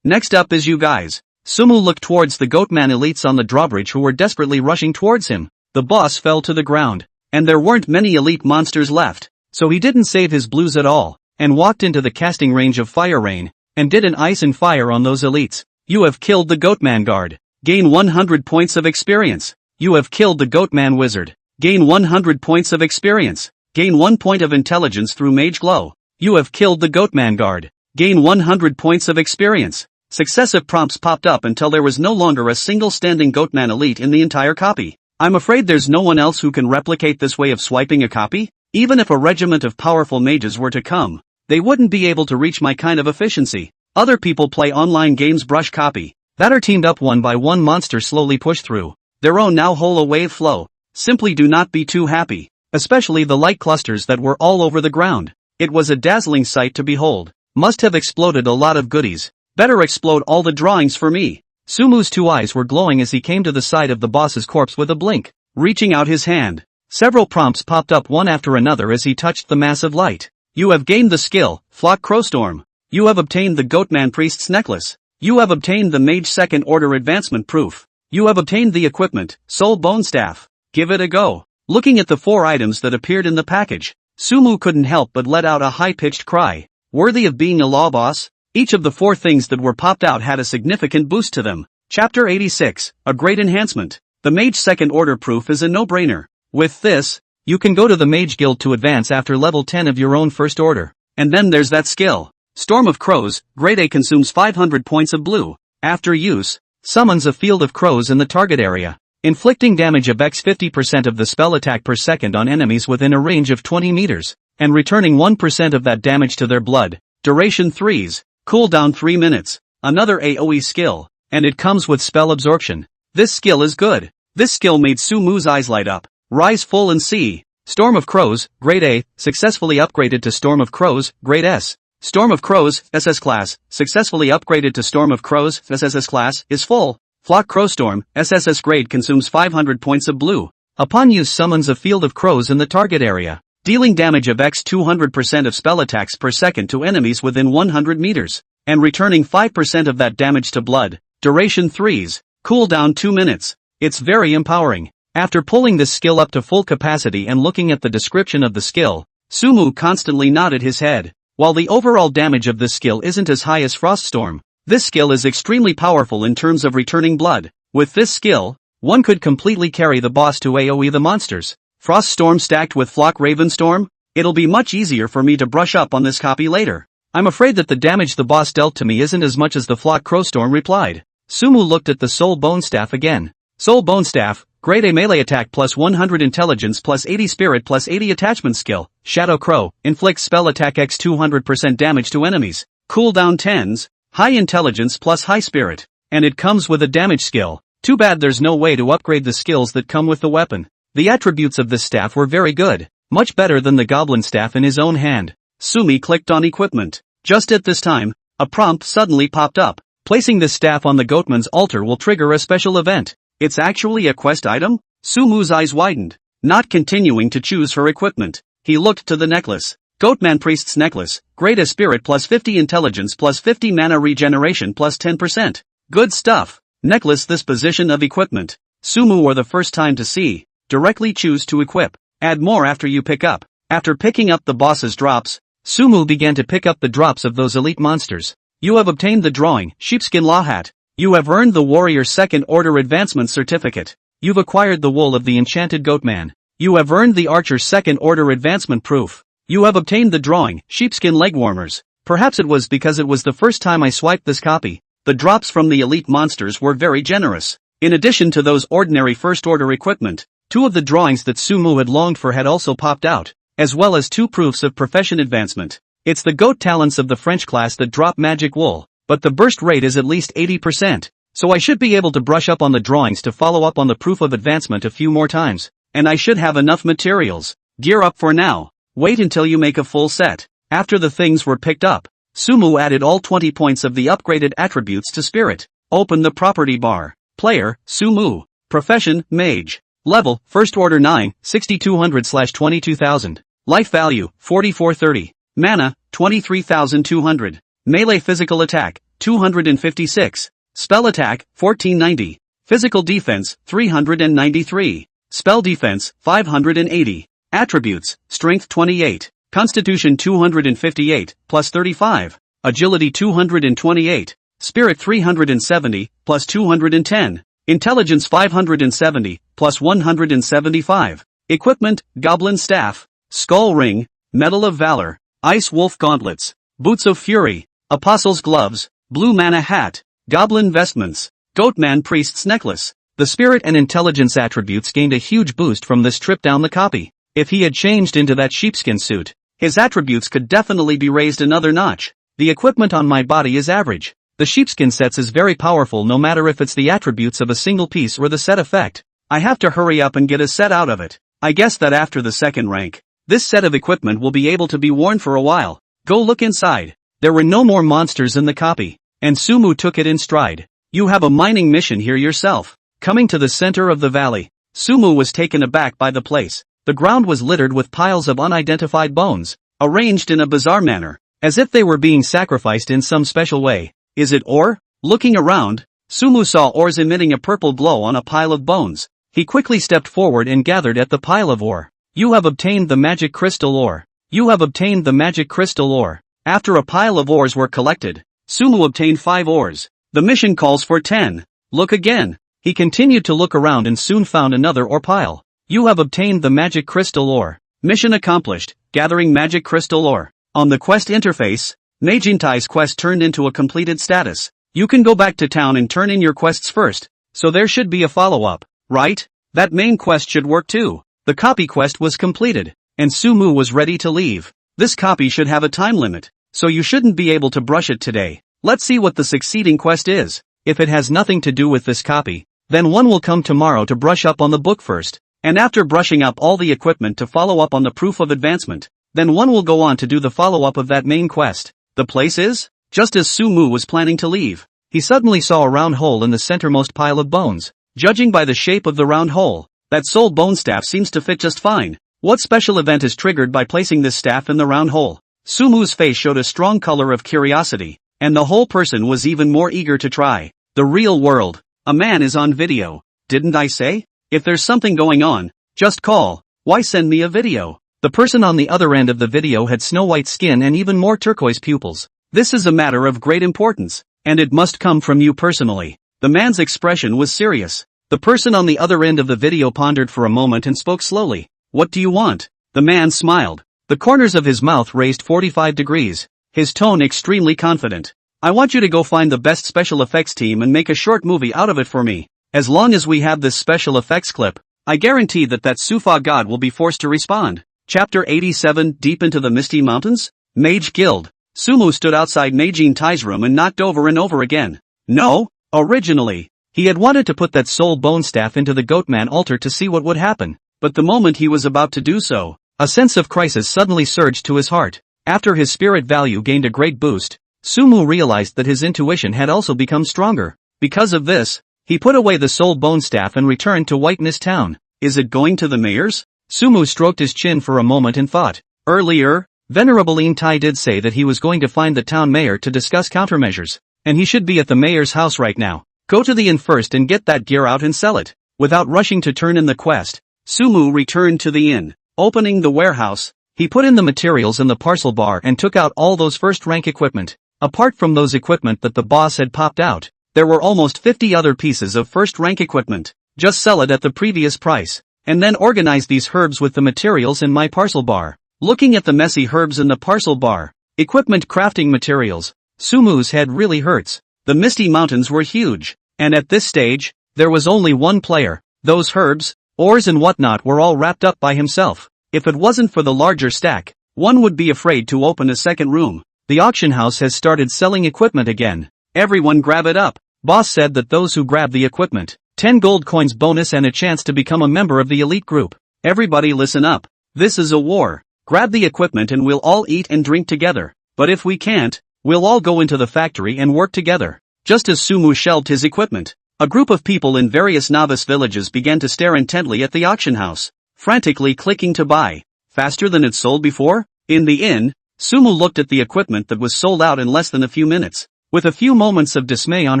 Next up is you guys. Sumu looked towards the Goatman elites on the drawbridge who were desperately rushing towards him. The boss fell to the ground, and there weren't many elite monsters left, so he didn't save his blues at all, and walked into the casting range of Fire Rain, and did an ice and fire on those elites. You have killed the Goatman Guard. Gain 100 points of experience. You have killed the Goatman Wizard. Gain 100 points of experience. Gain 1 point of intelligence through Mage Glow. You have killed the Goatman Guard. Gain 100 points of experience. Successive prompts popped up until there was no longer a single standing Goatman elite in the entire copy. I'm afraid there's no one else who can replicate this way of swiping a copy? Even if a regiment of powerful mages were to come, they wouldn't be able to reach my kind of efficiency. Other people play online games brush copy, that are teamed up one by one monster slowly push through their own now whole wave flow. Simply do not be too happy, especially the light clusters that were all over the ground. It was a dazzling sight to behold. Must have exploded a lot of goodies. Better explode all the drawings for me. Sumu's 2 eyes were glowing as he came to the side of the boss's corpse with a blink, reaching out his hand. Several prompts popped up one after another as he touched the massive light. You have gained the skill, Flock Crowstorm. You have obtained the Goatman Priest's necklace. You have obtained the Mage Second Order Advancement Proof. You have obtained the equipment, Soul Bone Staff. Give it a go. Looking at the 4 items that appeared in the package, Sumu couldn't help but let out a high-pitched cry. Worthy of being a law boss? Each of the 4 things that were popped out had a significant boost to them. Chapter 86, a great enhancement. The Mage Second Order Proof is a no-brainer. With this, you can go to the Mage Guild to advance after level 10 of your own first order. And then there's that skill. Storm of Crows, Grade A, consumes 500 points of blue. After use, summons a field of crows in the target area, inflicting damage of X 50% of the spell attack per second on enemies within a range of 20 meters, and returning 1% of that damage to their blood. Duration 3s. Cooldown 3 minutes. Another AoE skill, and it comes with spell absorption. This skill is good. This skill made Sumu's eyes light up. Rise full and see. Storm of Crows, Grade A, successfully upgraded to Storm of Crows, Grade S. Storm of Crows, SS class, successfully upgraded to Storm of Crows, SSS class, is full. Flock Crowstorm, SSS grade, consumes 500 points of blue. Upon use, summons a field of crows in the target area, dealing damage of X 200% of spell attacks per second to enemies within 100 meters, and returning 5% of that damage to blood. Duration 3s. Cooldown 2 minutes. It's very empowering. After pulling this skill up to full capacity and looking at the description of the skill, Sumu constantly nodded his head. While the overall damage of this skill isn't as high as Froststorm, this skill is extremely powerful in terms of returning blood. With this skill, one could completely carry the boss to AoE the monsters. Froststorm stacked with Flock Ravenstorm? It'll be much easier for me to brush up on this copy later. I'm afraid that the damage the boss dealt to me isn't as much as the Flock Crowstorm replied. Sumu looked at the Soul Bone Staff again. Soul Bone Staff, Grade A melee attack plus 100 intelligence plus 80 spirit plus 80 attachment skill. Shadow Crow, inflicts spell attack X 200% damage to enemies. Cooldown 10s, high intelligence plus high spirit. And it comes with a damage skill. Too bad there's no way to upgrade the skills that come with the weapon. The attributes of this staff were very good. Much better than the goblin staff in his own hand. Sumi clicked on equipment. Just at this time, a prompt suddenly popped up. Placing this staff on the Goatman's altar will trigger a special event. It's actually a quest item? Sumu's eyes widened, not continuing to choose her equipment. He looked to the necklace. Goatman Priest's necklace, Great as Spirit plus 50 intelligence plus 50 mana regeneration plus 10%. Good stuff. Necklace. This position of equipment. Sumu wore the first time to see. Directly choose to equip. Add more after you pick up. After picking up the boss's drops, Sumu began to pick up the drops of those elite monsters. You have obtained the drawing, Sheepskin Law Hat. You have earned the Warrior Second Order Advancement Certificate. You've acquired the wool of the Enchanted Goatman. You have earned the Archer Second Order Advancement Proof. You have obtained the drawing, Sheepskin Leg Warmers. Perhaps it was because it was the first time I swiped this copy. The drops from the elite monsters were very generous. In addition to those ordinary First Order equipment, 2 of the drawings that Sumu had longed for had also popped out, as well as 2 proofs of profession advancement. It's the goat talents of the French class that drop magic wool, but the burst rate is at least 80%, so I should be able to brush up on the drawings to follow up on the proof of advancement a few more times, and I should have enough materials. Gear up for now. Wait until you make a full set. After the things were picked up, Sumu added all 20 points of the upgraded attributes to Spirit. Open the property bar. Player, Sumu. Profession, Mage. Level, First Order 9, 6200/22,000. Life value, 4430. Mana, 23,200. Melee physical attack, 256. Spell attack, 1490. Physical defense, 393. Spell defense, 580. Attributes, Strength 28. Constitution 258, plus 35. Agility 228. Spirit 370, plus 210. Intelligence 570, plus 175. Equipment, Goblin Staff. Skull Ring. Medal of Valor. Ice Wolf Gauntlets. Boots of Fury. Apostle's Gloves. Blue Mana Hat. Goblin Vestments. Goatman Priest's Necklace. The Spirit and Intelligence attributes gained a huge boost from this trip down the copy. If he had changed into that sheepskin suit, his attributes could definitely be raised another notch. The equipment on my body is average. The sheepskin sets is very powerful no matter if it's the attributes of a single piece or the set effect. I have to hurry up and get a set out of it. I guess that after the second rank, this set of equipment will be able to be worn for a while. Go look inside. There were no more monsters in the copy, and Sumu took it in stride. You have a mining mission here yourself. Coming to the center of the valley, Sumu was taken aback by the place. The ground was littered with piles of unidentified bones, arranged in a bizarre manner, as if they were being sacrificed in some special way. Is it ore? Looking around, Sumu saw ores emitting a purple glow on a pile of bones. He quickly stepped forward and gathered at the pile of ore. You have obtained the magic crystal ore. You have obtained the magic crystal ore. After a pile of ores were collected, Sumu obtained 5 ores. The mission calls for 10. Look again. He continued to look around and soon found another ore pile. You have obtained the magic crystal ore. Mission accomplished, gathering magic crystal ore. On the quest interface, Meijintai's quest turned into a completed status. You can go back to town and turn in your quests first, so there should be a follow-up, right? That main quest should work too. The copy quest was completed, and Sumu was ready to leave. This copy should have a time limit, so you shouldn't be able to brush it today. Let's see what the succeeding quest is. If it has nothing to do with this copy, then one will come tomorrow to brush up on the book first. And after brushing up all the equipment to follow up on the proof of advancement, then one will go on to do the follow-up of that main quest. The place is? Just as Sumu was planning to leave, he suddenly saw a round hole in the centermost pile of bones. Judging by the shape of the round hole, that soul bone staff seems to fit just fine. What special event is triggered by placing this staff in the round hole? Sumu's face showed a strong color of curiosity, and the whole person was even more eager to try. The real world. A man is on video. Didn't I say? If there's something going on, just call. Why send me a video? The person on the other end of the video had snow-white skin and even more turquoise pupils. This is a matter of great importance, and it must come from you personally. The man's expression was serious. The person on the other end of the video pondered for a moment and spoke slowly. What do you want? The man smiled. The corners of his mouth raised 45 degrees. His tone extremely confident. I want you to go find the best special effects team and make a short movie out of it for me. As long as we have this special effects clip, I guarantee that Sufa god will be forced to respond. Chapter 87 Deep into the Misty Mountains? Mage Guild. Sumu stood outside Meijintai's room and knocked over and over again. No, originally, he had wanted to put that soul bone staff into the Goatman altar to see what would happen, but the moment he was about to do so, a sense of crisis suddenly surged to his heart. After his spirit value gained a great boost, Sumu realized that his intuition had also become stronger. Because of this, he put away the soul bone staff and returned to Whiteness Town. Is it going to the mayor's? Sumu stroked his chin for a moment and thought. Earlier, Venerable Ing Tai did say that he was going to find the town mayor to discuss countermeasures. And he should be at the mayor's house right now. Go to the inn first and get that gear out and sell it. Without rushing to turn in the quest, Sumu returned to the inn. Opening the warehouse, he put in the materials in the parcel bar and took out all those first-rank equipment. Apart from those equipment that the boss had popped out, there were almost 50 other pieces of first-rank equipment. Just sell it at the previous price, and then organize these herbs with the materials in my parcel bar. Looking at the messy herbs in the parcel bar, equipment crafting materials, Sumu's head really hurts. The Misty Mountains were huge, and at this stage, there was only one player. Those herbs, ores and whatnot were all wrapped up by himself. If it wasn't for the larger stack, one would be afraid to open a second room. The auction house has started selling equipment again. Everyone grab it up. Boss said that those who grab the equipment, 10 gold coins bonus and a chance to become a member of the elite group. Everybody listen up. This is a war. Grab the equipment and we'll all eat and drink together. But if we can't, we'll all go into the factory and work together. Just as Sumu shelved his equipment, a group of people in various novice villages began to stare intently at the auction house, frantically clicking to buy. Faster than it sold before? In the inn, Sumu looked at the equipment that was sold out in less than a few minutes, with a few moments of dismay on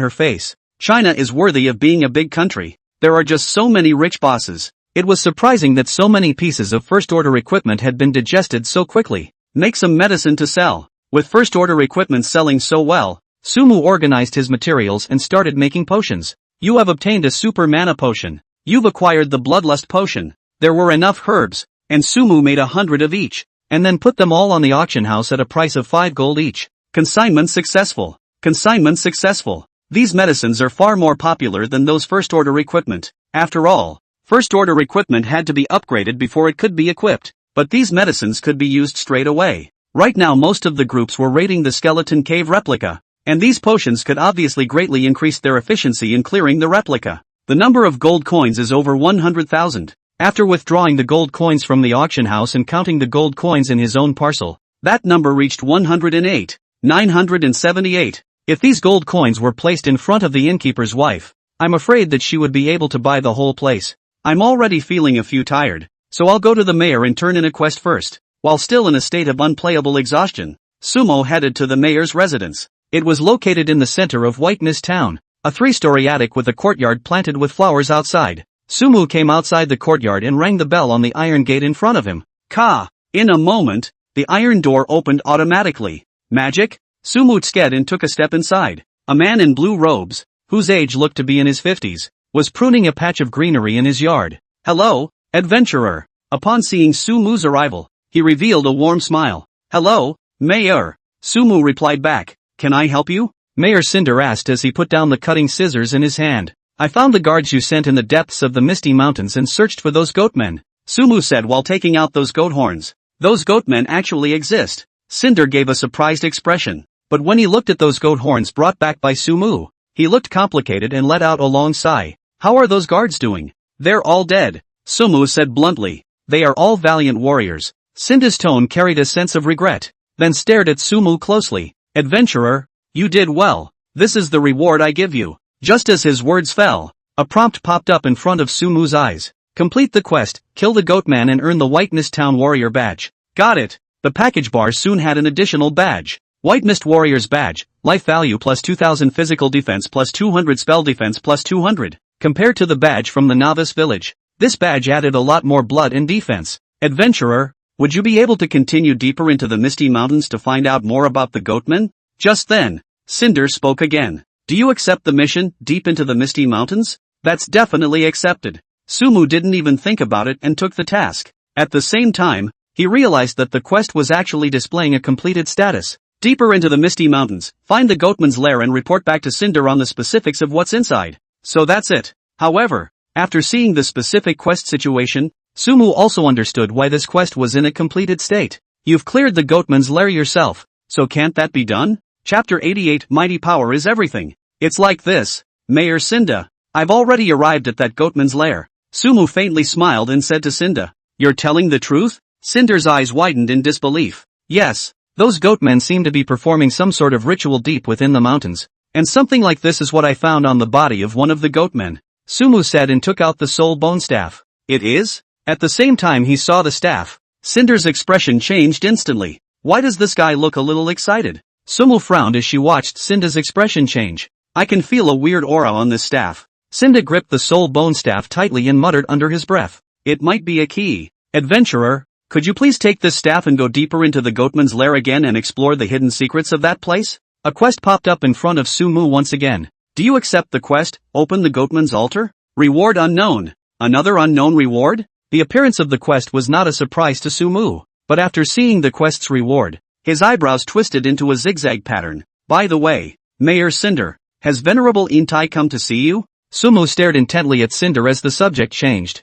her face. China is worthy of being a big country. There are just so many rich bosses. It was surprising that so many pieces of first-order equipment had been digested so quickly. Make some medicine to sell. With first-order equipment selling so well, Sumu organized his materials and started making potions. You have obtained a super mana potion. You've acquired the bloodlust potion. There were enough herbs, and Sumu made 100 of each, and then put them all on the auction house at a price of 5 gold each. Consignment successful. Consignment successful. These medicines are far more popular than those first-order equipment. After all, first-order equipment had to be upgraded before it could be equipped, but these medicines could be used straight away. Right now most of the groups were raiding the skeleton cave replica, and these potions could obviously greatly increase their efficiency in clearing the replica. The number of gold coins is over 100,000. After withdrawing the gold coins from the auction house and counting the gold coins in his own parcel, that number reached 108,978. If these gold coins were placed in front of the innkeeper's wife, I'm afraid that she would be able to buy the whole place. I'm already feeling a few tired, so I'll go to the mayor and turn in a quest first. While still in a state of unplayable exhaustion, Sumo headed to the mayor's residence. It was located in the center of White Mist Town, a 3-story attic with a courtyard planted with flowers outside. Sumu came outside the courtyard and rang the bell on the iron gate in front of him. Ka! In a moment, the iron door opened automatically. Magic? Sumu sked and took a step inside. A man in blue robes, whose age looked to be in his 50s, was pruning a patch of greenery in his yard. Hello, adventurer. Upon seeing Sumu's arrival, he revealed a warm smile. Hello, Mayor. Sumu replied back. Can I help you? Mayor Cinder asked as he put down the cutting scissors in his hand. I found the guards you sent in the depths of the Misty Mountains and searched for those goatmen, Sumu said while taking out those goat horns. Those goatmen actually exist. Cinder gave a surprised expression, but when he looked at those goat horns brought back by Sumu, he looked complicated and let out a long sigh. How are those guards doing? They're all dead, Sumu said bluntly. They are all valiant warriors. Cinder's tone carried a sense of regret, then stared at Sumu closely. Adventurer, you did well. This is the reward I give you. Just as his words fell, a prompt popped up in front of Sumu's eyes. Complete the quest, kill the goatman and earn the White Mist Town Warrior badge. Got it. The package bar soon had an additional badge. White Mist Warrior's badge, life value plus 2000 physical defense plus 200 spell defense plus 200. Compared to the badge from the novice village, this badge added a lot more blood and defense. Adventurer, would you be able to continue deeper into the Misty Mountains to find out more about the goatmen? Just then, Cinder spoke again. Do you accept the mission, deep into the Misty Mountains? That's definitely accepted. Sumu didn't even think about it and took the task. At the same time, he realized that the quest was actually displaying a completed status. Deeper into the Misty Mountains, find the goatman's lair and report back to Cinder on the specifics of what's inside. So that's it. However, after seeing the specific quest situation, Sumu also understood why this quest was in a completed state. You've cleared the goatman's lair yourself, so can't that be done? Chapter 88 Mighty Power is Everything. It's like this, Mayor Cinda. I've already arrived at that goatman's lair. Sumu faintly smiled and said to Cinda, You're telling the truth? Cinder's eyes widened in disbelief. Yes, those goatmen seem to be performing some sort of ritual deep within the mountains, and something like this is what I found on the body of one of the goatmen, Sumu said and took out the soul bone staff. It is? At the same time he saw the staff, Cinder's expression changed instantly. Why does this guy look a little excited? Sumo frowned as she watched Cinder's expression change. I can feel a weird aura on this staff. Cinder gripped the soul bone staff tightly and muttered under his breath. It might be a key. Adventurer, could you please take this staff and go deeper into the goatman's lair again and explore the hidden secrets of that place? A quest popped up in front of Sumu once again. Do you accept the quest, open the goatman's altar? Reward unknown. Another unknown reward? The appearance of the quest was not a surprise to Sumu, but after seeing the quest's reward, his eyebrows twisted into a zigzag pattern. By the way, Mayor Cinder, has Venerable Intai come to see you? Sumu stared intently at Cinder as the subject changed.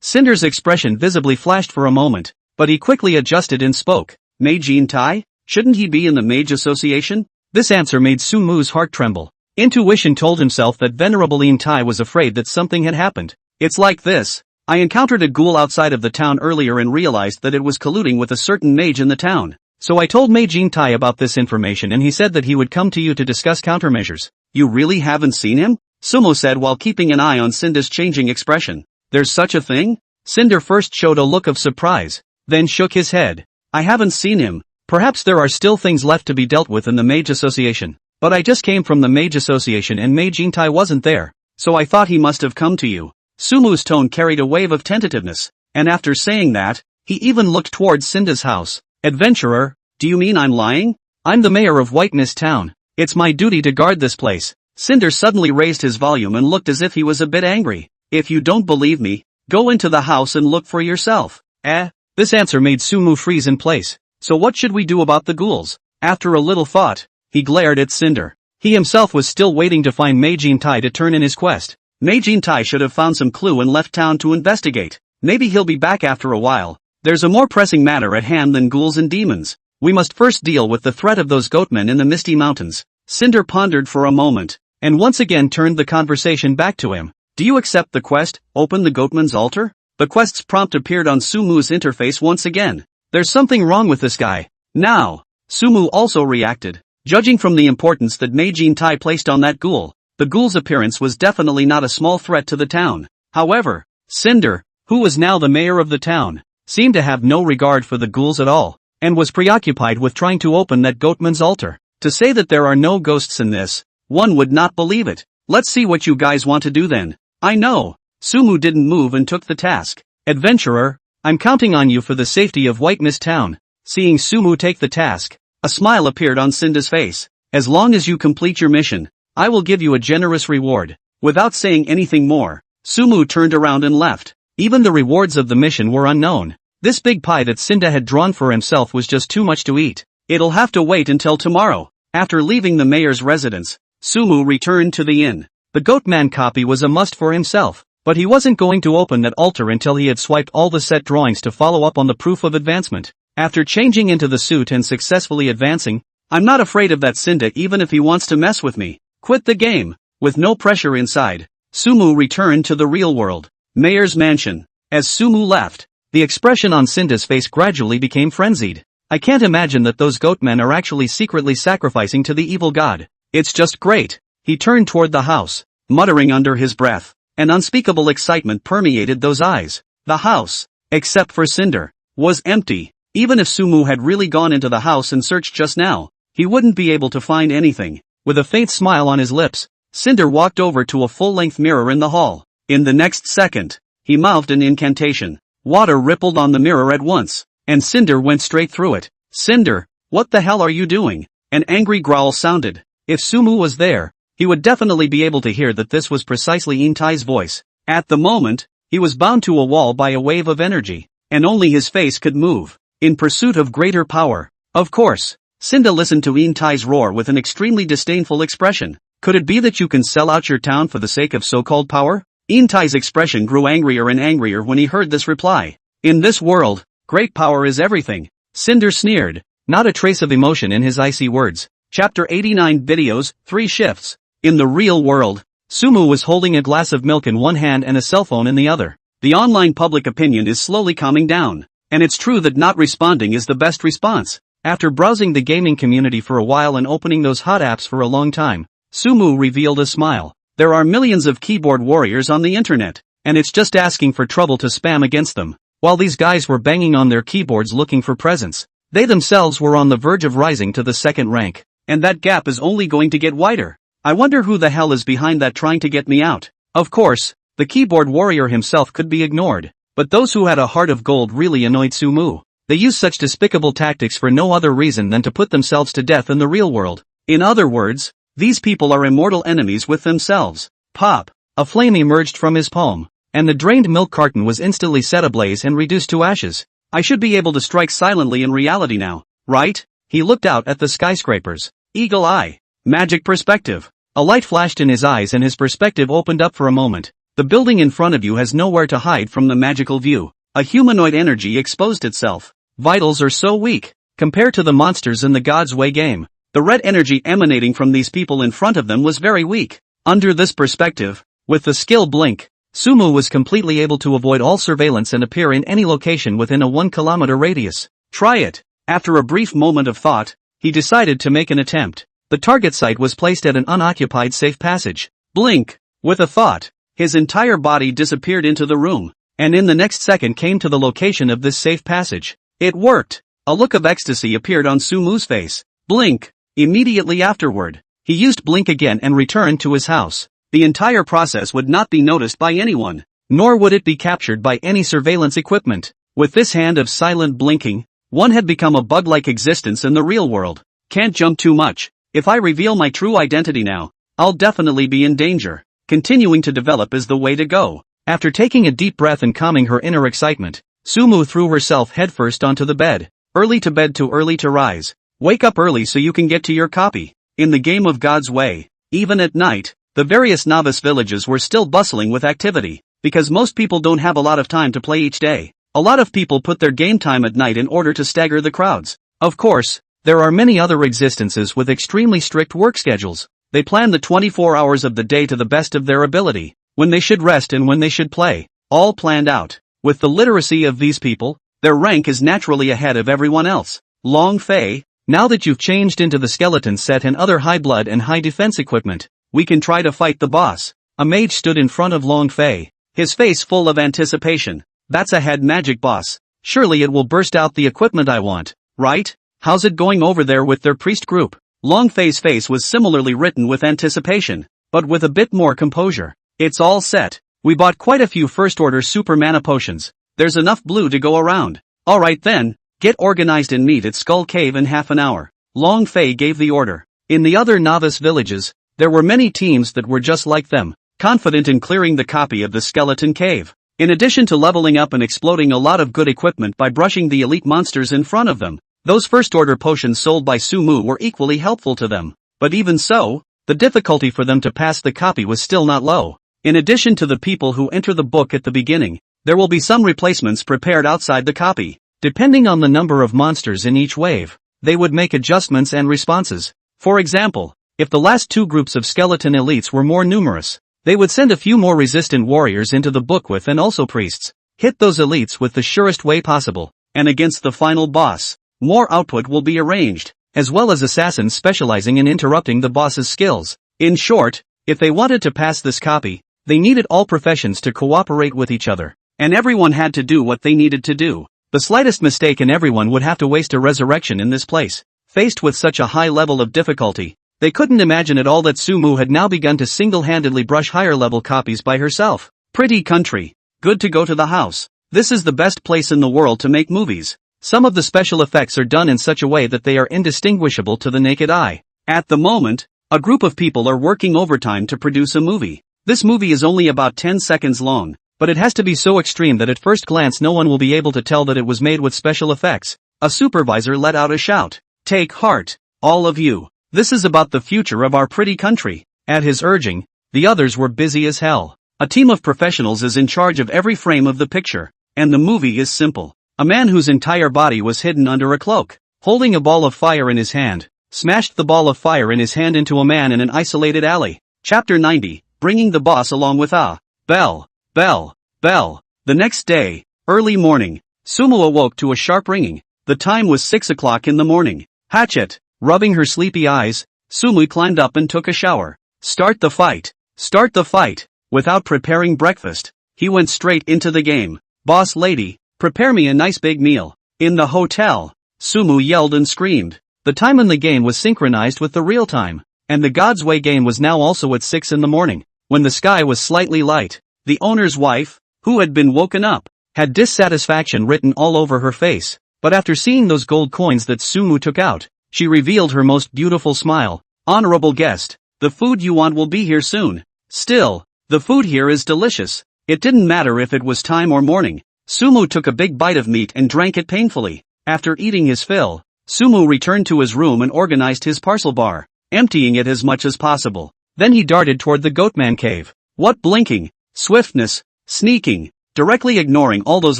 Cinder's expression visibly flashed for a moment, but he quickly adjusted and spoke. Mage Intai? Shouldn't he be in the Mage Association? This answer made Sumu's heart tremble. Intuition told himself that Venerable Intai was afraid that something had happened. It's like this. I encountered a ghoul outside of the town earlier and realized that it was colluding with a certain mage in the town. So I told Mage Intai about this information and he said that he would come to you to discuss countermeasures. You really haven't seen him? Sumo said while keeping an eye on Cinder's changing expression. There's such a thing? Cinder first showed a look of surprise, then shook his head. I haven't seen him. Perhaps there are still things left to be dealt with in the Mage Association. But I just came from the Mage Association and Mage Intai wasn't there, so I thought he must have come to you. Sumu's tone carried a wave of tentativeness, and after saying that, he even looked towards Cinder's house. Adventurer, do you mean I'm lying? I'm the mayor of White Mist Town. It's my duty to guard this place. Cinder suddenly raised his volume and looked as if he was a bit angry. If you don't believe me, go into the house and look for yourself. This answer made Sumu freeze in place. So what should we do about the ghouls? After a little thought, he glared at Cinder. He himself was still waiting to find Mage Intai to turn in his quest. Mage Intai should have found some clue and left town to investigate. Maybe he'll be back after a while. There's a more pressing matter at hand than ghouls and demons. We must first deal with the threat of those goatmen in the Misty Mountains. Cinder pondered for a moment, and once again turned the conversation back to him. Do you accept the quest, open the goatman's altar? The quest's prompt appeared on Sumu's interface once again. There's something wrong with this guy. Now, Sumu also reacted. Judging from the importance that Mage Intai placed on that ghoul, the ghoul's appearance was definitely not a small threat to the town. However, Cinder, who was now the mayor of the town, seemed to have no regard for the ghouls at all, and was preoccupied with trying to open that goatman's altar. To say that there are no ghosts in this, one would not believe it. Let's see what you guys want to do then. I know. Sumu didn't move and took the task. Adventurer, I'm counting on you for the safety of White Mist Town. Seeing Sumu take the task, a smile appeared on Cinder's face. As long as you complete your mission, I will give you a generous reward. Without saying anything more, Sumu turned around and left. Even the rewards of the mission were unknown. This big pie that Cinder had drawn for himself was just too much to eat. It'll have to wait until tomorrow. After leaving the mayor's residence, Sumu returned to the inn. The Goatman copy was a must for himself, but he wasn't going to open that altar until he had swiped all the set drawings to follow up on the proof of advancement. After changing into the suit and successfully advancing, I'm not afraid of that Cinder even if he wants to mess with me. Quit the game. With no pressure inside, Sumu returned to the real world. Mayor's mansion. As Sumu left, the expression on Cinder's face gradually became frenzied. I can't imagine that those goatmen are actually secretly sacrificing to the evil god. It's just great. He turned toward the house, muttering under his breath. An unspeakable excitement permeated those eyes. The house, except for Cinder, was empty. Even if Sumu had really gone into the house and searched just now, he wouldn't be able to find anything. With a faint smile on his lips, Cinder walked over to a full-length mirror in the hall. In the next second, he mouthed an incantation. Water rippled on the mirror at once, and Cinder went straight through it. Cinder, what the hell are you doing? An angry growl sounded. If Sumu was there, he would definitely be able to hear that this was precisely Intai's voice. At the moment, he was bound to a wall by a wave of energy, and only his face could move, in pursuit of greater power. Of course, Cinder listened to Intai's roar with an extremely disdainful expression. Could it be that you can sell out your town for the sake of so-called power? Intai's expression grew angrier and angrier when he heard this reply. In this world, great power is everything. Cinder sneered, not a trace of emotion in his icy words. Chapter 89 Videos, 3 Shifts. In the real world, Sumu was holding a glass of milk in one hand and a cell phone in the other. The online public opinion is slowly calming down, and it's true that not responding is the best response. After browsing the gaming community for a while and opening those hot apps for a long time, Sumu revealed a smile. There are millions of keyboard warriors on the internet. and it's just asking for trouble to spam against them. While these guys were banging on their keyboards looking for presents, they themselves were on the verge of rising to the second rank, and that gap is only going to get wider. I wonder who the hell is behind that trying to get me out. Of course, the keyboard warrior himself could be ignored, but those who had a heart of gold really annoyed Sumu. They used such despicable tactics for no other reason than to put themselves to death in the real world. In other words, these people are immortal enemies with themselves. Pop! A flame emerged from his palm, and the drained milk carton was instantly set ablaze and reduced to ashes. I should be able to strike silently in reality now, right? He looked out at the skyscrapers. Eagle eye. Magic perspective. A light flashed in his eyes and his perspective opened up for a moment. The building in front of you has nowhere to hide from the magical view. A humanoid energy exposed itself. Vitals are so weak, compared to the monsters in the God's Way game. The red energy emanating from these people in front of them was very weak. Under this perspective, with the skill blink, Sumu was completely able to avoid all surveillance and appear in any location within a 1-kilometer radius. Try it. After a brief moment of thought, he decided to make an attempt. The target site was placed at an unoccupied safe passage. Blink. With a thought, his entire body disappeared into the room, and in the next second came to the location of this safe passage. It worked. A look of ecstasy appeared on Sumu's face. Blink. Immediately afterward, he used blink again and returned to his house. The entire process would not be noticed by anyone, nor would it be captured by any surveillance equipment. With this hand of silent blinking, one had become a bug-like existence in the real world. Can't jump too much. If I reveal my true identity now, I'll definitely be in danger. Continuing to develop is the way to go. After taking a deep breath and calming her inner excitement, Sumu threw herself headfirst onto the bed. Early to bed too early to rise. Wake up early so you can get to your copy. In the game of God's Way, even at night, the various novice villages were still bustling with activity, because most people don't have a lot of time to play each day. A lot of people put their game time at night in order to stagger the crowds. Of course, there are many other existences with extremely strict work schedules. They plan the 24 hours of the day to the best of their ability, when they should rest and when they should play, all planned out. With the literacy of these people, their rank is naturally ahead of everyone else. Long Fei, now that you've changed into the skeleton set and other high blood and high defense equipment, we can try to fight the boss. A mage stood in front of Long Fei, his face full of anticipation. That's a head magic boss. Surely it will burst out the equipment I want, right? How's it going over there with their priest group? Long Fei's face was similarly written with anticipation, but with a bit more composure. It's all set. We bought quite a few first-order super mana potions. There's enough blue to go around. Alright then, get organized and meet at Skull Cave in half an hour. Long Fei gave the order. In the other novice villages, there were many teams that were just like them, confident in clearing the copy of the skeleton cave. In addition to leveling up and exploding a lot of good equipment by brushing the elite monsters in front of them, those first-order potions sold by Sumu were equally helpful to them. But even so, the difficulty for them to pass the copy was still not low. In addition to the people who enter the book at the beginning, there will be some replacements prepared outside the copy. Depending on the number of monsters in each wave, they would make adjustments and responses. For example, if the last two groups of skeleton elites were more numerous, they would send a few more resistant warriors into the book with and also priests. Hit those elites with the surest way possible, and against the final boss, more output will be arranged, as well as assassins specializing in interrupting the boss's skills. In short, if they wanted to pass this copy, they needed all professions to cooperate with each other, and everyone had to do what they needed to do. The slightest mistake and everyone would have to waste a resurrection in this place. Faced with such a high level of difficulty, they couldn't imagine at all that Sumu had now begun to single-handedly brush higher-level copies by herself. Pretty country. Good to go to the house. This is the best place in the world to make movies. Some of the special effects are done in such a way that they are indistinguishable to the naked eye. At the moment, a group of people are working overtime to produce a movie. This movie is only about 10 seconds long, but it has to be so extreme that at first glance no one will be able to tell that it was made with special effects. A supervisor let out a shout. Take heart, all of you. This is about the future of our pretty country. At his urging, the others were busy as hell. A team of professionals is in charge of every frame of the picture, and the movie is simple. A man whose entire body was hidden under a cloak, holding a ball of fire in his hand, smashed the ball of fire in his hand into a man in an isolated alley. Chapter 90, bringing the boss along with a bell, bell, bell. The next day, early morning, Sumo awoke to a sharp ringing. The time was 6 o'clock in the morning. Hatchet. Rubbing her sleepy eyes, Sumu climbed up and took a shower. Start the fight. Start the fight. Without preparing breakfast, He went straight into the game. Boss lady, prepare me a nice big meal. In the hotel, Sumu yelled and screamed. The time in the game was synchronized with the real time, and the God's Way game was now also at 6 in the morning, when the sky was slightly light. The owner's wife, who had been woken up, had dissatisfaction written all over her face, but after seeing those gold coins that Sumu took out, she revealed her most beautiful smile. Honorable guest, the food you want will be here soon. Still, the food here is delicious. It didn't matter if it was time or morning. Sumu took a big bite of meat and drank it painfully. After eating his fill, Sumu returned to his room and organized his parcel bar, emptying it as much as possible. Then he darted toward the Goatman cave. What blinking, swiftness, sneaking, directly ignoring all those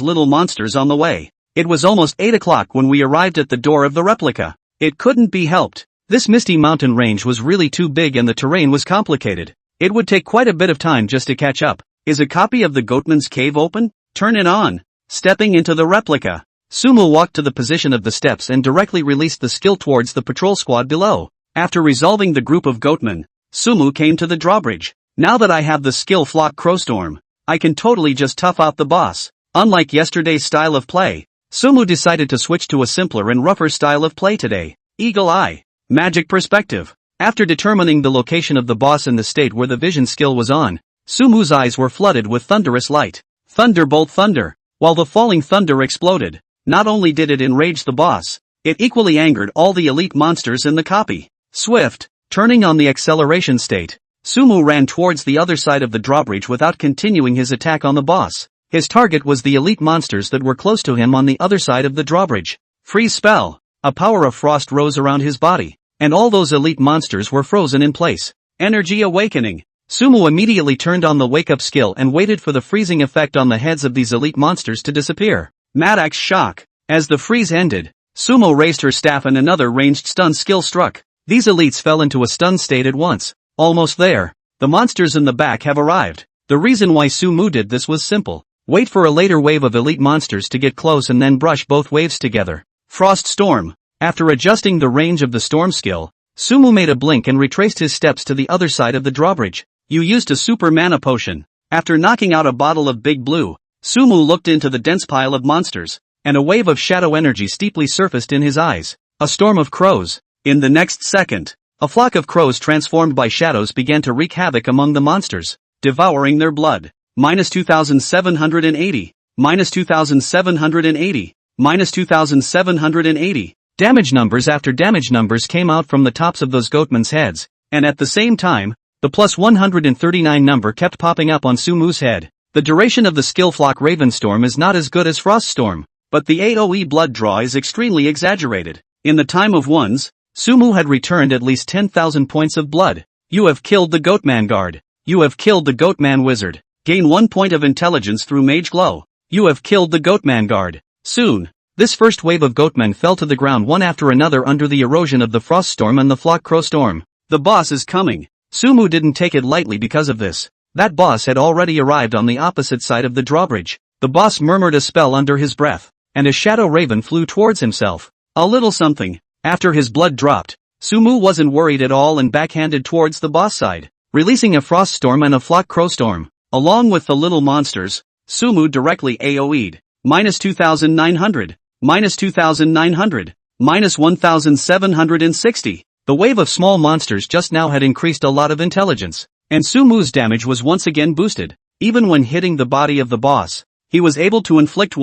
little monsters on the way. It was almost 8 o'clock when we arrived at the door of the replica. It couldn't be helped. This misty mountain range was really too big and the terrain was complicated. It would take quite a bit of time just to catch up. Is a copy of the Goatman's cave open? Turn it on. Stepping into the replica, Sumu walked to the position of the steps and directly released the skill towards the patrol squad below. After resolving the group of Goatmen, Sumu came to the drawbridge. Now that I have the skill Flock Crowstorm, I can totally just tough out the boss. Unlike yesterday's style of play, Sumu decided to switch to a simpler and rougher style of play today. Eagle Eye. Magic Perspective. After determining the location of the boss in the state where the vision skill was on, Sumu's eyes were flooded with thunderous light. Thunderbolt thunder. While the falling thunder exploded, not only did it enrage the boss, it equally angered all the elite monsters in the copy. Swift, turning on the acceleration state, Sumu ran towards the other side of the drawbridge without continuing his attack on the boss. His target was the elite monsters that were close to him on the other side of the drawbridge. Freeze spell. A power of frost rose around his body, and all those elite monsters were frozen in place. Energy awakening. Sumu immediately turned on the wake-up skill and waited for the freezing effect on the heads of these elite monsters to disappear. Madax shock. As the freeze ended, Sumu raised her staff and another ranged stun skill struck. These elites fell into a stun state at once. Almost there. The monsters in the back have arrived. The reason why Sumu did this was simple. Wait for a later wave of elite monsters to get close and then brush both waves together. Frost Storm. After adjusting the range of the storm skill, Sumu made a blink and retraced his steps to the other side of the drawbridge. You used a super mana potion. After knocking out a bottle of Big Blue, Sumu looked into the dense pile of monsters, and a wave of shadow energy steeply surfaced in his eyes. A storm of crows. In the next second, a flock of crows transformed by shadows began to wreak havoc among the monsters, devouring their blood. Minus 2780. Minus 2780. Minus 2780. Damage numbers after damage numbers came out from the tops of those Goatmen's heads, and at the same time, the plus 139 number kept popping up on Sumu's head. The duration of the skill Flock Ravenstorm is not as good as Froststorm, but the AoE blood draw is extremely exaggerated. In the time of ones, Sumu had returned at least 10,000 points of blood. You have killed the Goatman guard. You have killed the Goatman wizard. Gain 1 point of intelligence through Mage Glow. You have killed the Goatman guard. Soon, this first wave of Goatmen fell to the ground one after another under the erosion of the Froststorm and the Flock Crowstorm. The boss is coming. Sumu didn't take it lightly because of this. That boss had already arrived on the opposite side of the drawbridge. The boss murmured a spell under his breath, and a shadow raven flew towards himself. A little something. After his blood dropped, Sumu wasn't worried at all and backhanded towards the boss side, releasing a Froststorm and a Flock Crowstorm. Along with the little monsters, Sumu directly AoE'd. Minus 2900. Minus 2900. Minus 1760. The wave of small monsters just now had increased a lot of intelligence, and Sumu's damage was once again boosted. Even when hitting the body of the boss, he was able to inflict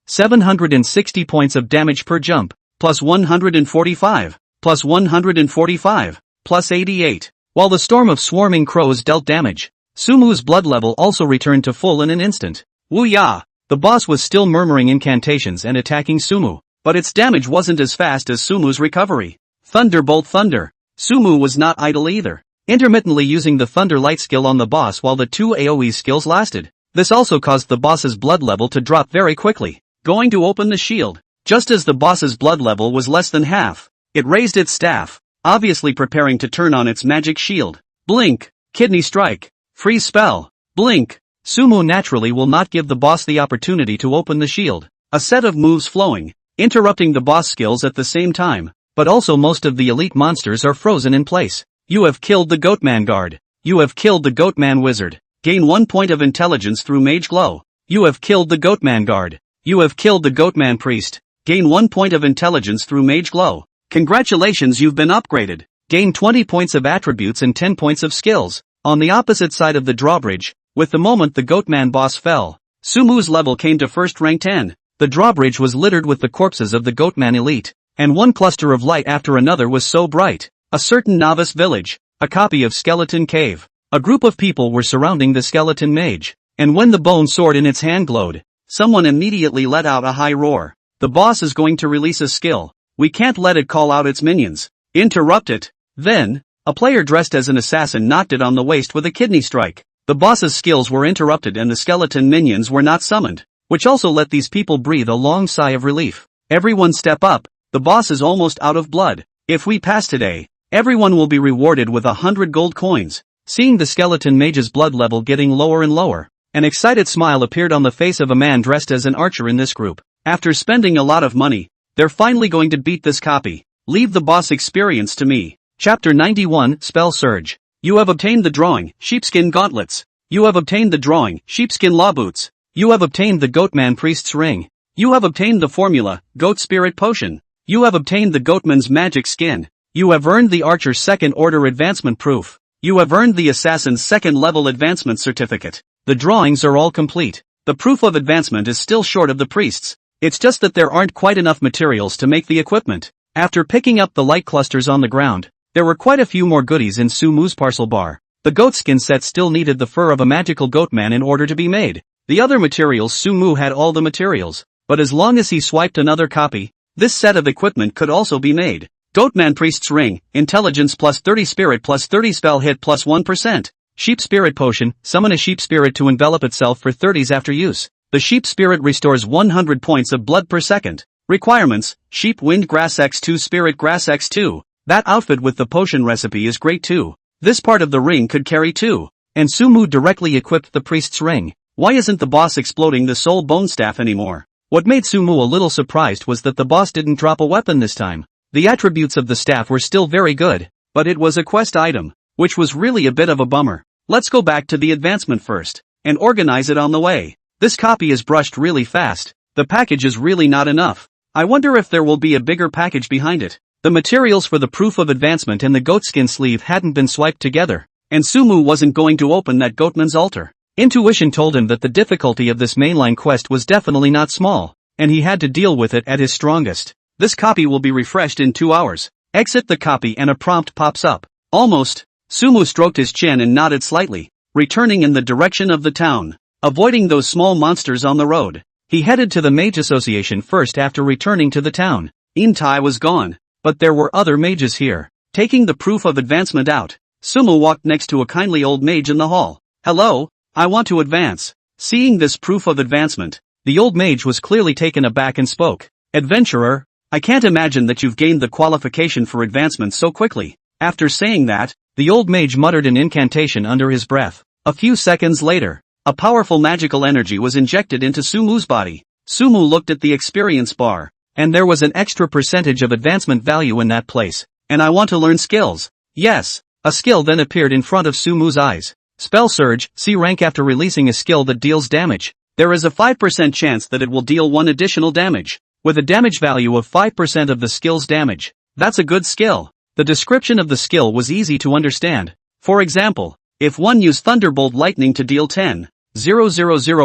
760 points of damage per jump, plus 145, plus 145, plus 88. While the storm of swarming crows dealt damage, Sumu's blood level also returned to full in an instant. Woo-ya! The boss was still murmuring incantations and attacking Sumu, but its damage wasn't as fast as Sumu's recovery. Thunderbolt Thunder. Sumu was not idle either, intermittently using the Thunder Light skill on the boss while the 2 AoE skills lasted. This also caused the boss's blood level to drop very quickly. Going to open the shield. Just as the boss's blood level was less than half, it raised its staff, obviously preparing to turn on its magic shield. Blink. Kidney Strike. Freeze spell. Blink. Sumu naturally will not give the boss the opportunity to open the shield. A set of moves flowing, interrupting the boss skills at the same time. But also most of the elite monsters are frozen in place. You have killed the Goatman guard. You have killed the Goatman wizard. Gain 1 point of intelligence through Mage Glow. You have killed the Goatman guard. You have killed the Goatman priest. Gain 1 point of intelligence through Mage Glow. Congratulations, you've been upgraded. Gain 20 points of attributes and 10 points of skills. On the opposite side of the drawbridge, with the moment the Goatman boss fell, Sumu's level came to first rank 10. The drawbridge was littered with the corpses of the Goatman elite, and one cluster of light after another was so bright. A certain novice village, a copy of Skeleton Cave. A group of people were surrounding the skeleton mage, and when the bone sword in its hand glowed, someone immediately let out a high roar. The boss is going to release a skill. We can't let it call out its minions. Interrupt it. Then, a player dressed as an assassin knocked it on the waist with a kidney strike. The boss's skills were interrupted and the skeleton minions were not summoned, which also let these people breathe a long sigh of relief. Everyone step up, the boss is almost out of blood. If we pass today, everyone will be rewarded with 100 gold coins. Seeing the skeleton mage's blood level getting lower and lower, an excited smile appeared on the face of a man dressed as an archer in this group. After spending a lot of money, they're finally going to beat this copy. Leave the boss experience to me. Chapter 91, Spell Surge. You have obtained the drawing, Sheepskin Gauntlets. You have obtained the drawing, Sheepskin Law Boots. You have obtained the Goatman Priest's Ring. You have obtained the formula, Goat Spirit Potion. You have obtained the Goatman's Magic Skin. You have earned the Archer's Second Order Advancement Proof. You have earned the Assassin's Second Level Advancement Certificate. The drawings are all complete. The proof of advancement is still short of the priest's. It's just that there aren't quite enough materials to make the equipment. After picking up the light clusters on the ground, there were quite a few more goodies in Sumu's parcel bar. The goatskin set still needed the fur of a magical goatman in order to be made. The other materials, Sumu had all the materials, but as long as he swiped another copy, this set of equipment could also be made. Goatman Priest's Ring, Intelligence plus 30 Spirit plus 30 Spell Hit plus 1%. Sheep Spirit Potion, summon a sheep spirit to envelop itself for 30s after use. The sheep spirit restores 100 points of blood per second. Requirements, Sheep Wind Grass X2 Spirit Grass X2. That outfit with the potion recipe is great too. This part of the ring could carry 2. And Sumu directly equipped the priest's ring. Why isn't the boss exploding the soul bone staff anymore? What made Sumu a little surprised was that the boss didn't drop a weapon this time. The attributes of the staff were still very good, but it was a quest item, which was really a bit of a bummer. Let's go back to the advancement first, and organize it on the way. This copy is brushed really fast. The package is really not enough. I wonder if there will be a bigger package behind it. The materials for the proof of advancement and the goatskin sleeve hadn't been swiped together, and Sumu wasn't going to open that goatman's altar. Intuition told him that the difficulty of this mainline quest was definitely not small, and he had to deal with it at his strongest. This copy will be refreshed in 2 hours. Exit the copy and a prompt pops up. Almost. Sumu stroked his chin and nodded slightly, returning in the direction of the town, avoiding those small monsters on the road. He headed to the Mage Association first after returning to the town. Intai was gone, but there were other mages here. Taking the proof of advancement out, Sumu walked next to a kindly old mage in the hall. Hello, I want to advance. Seeing this proof of advancement, the old mage was clearly taken aback and spoke. Adventurer, I can't imagine that you've gained the qualification for advancement so quickly. After saying that, the old mage muttered an incantation under his breath. A few seconds later, a powerful magical energy was injected into Sumu's body. Sumu looked at the experience bar, and there was an extra percentage of advancement value in that place. And I want to learn skills. Yes, a skill then appeared in front of Sumu's eyes. Spell Surge, C rank after releasing a skill that deals damage. There is a 5% chance that it will deal 1 additional damage, with a damage value of 5% of the skill's damage. That's a good skill. The description of the skill was easy to understand. For example, if one used Thunderbolt Lightning to deal 10,000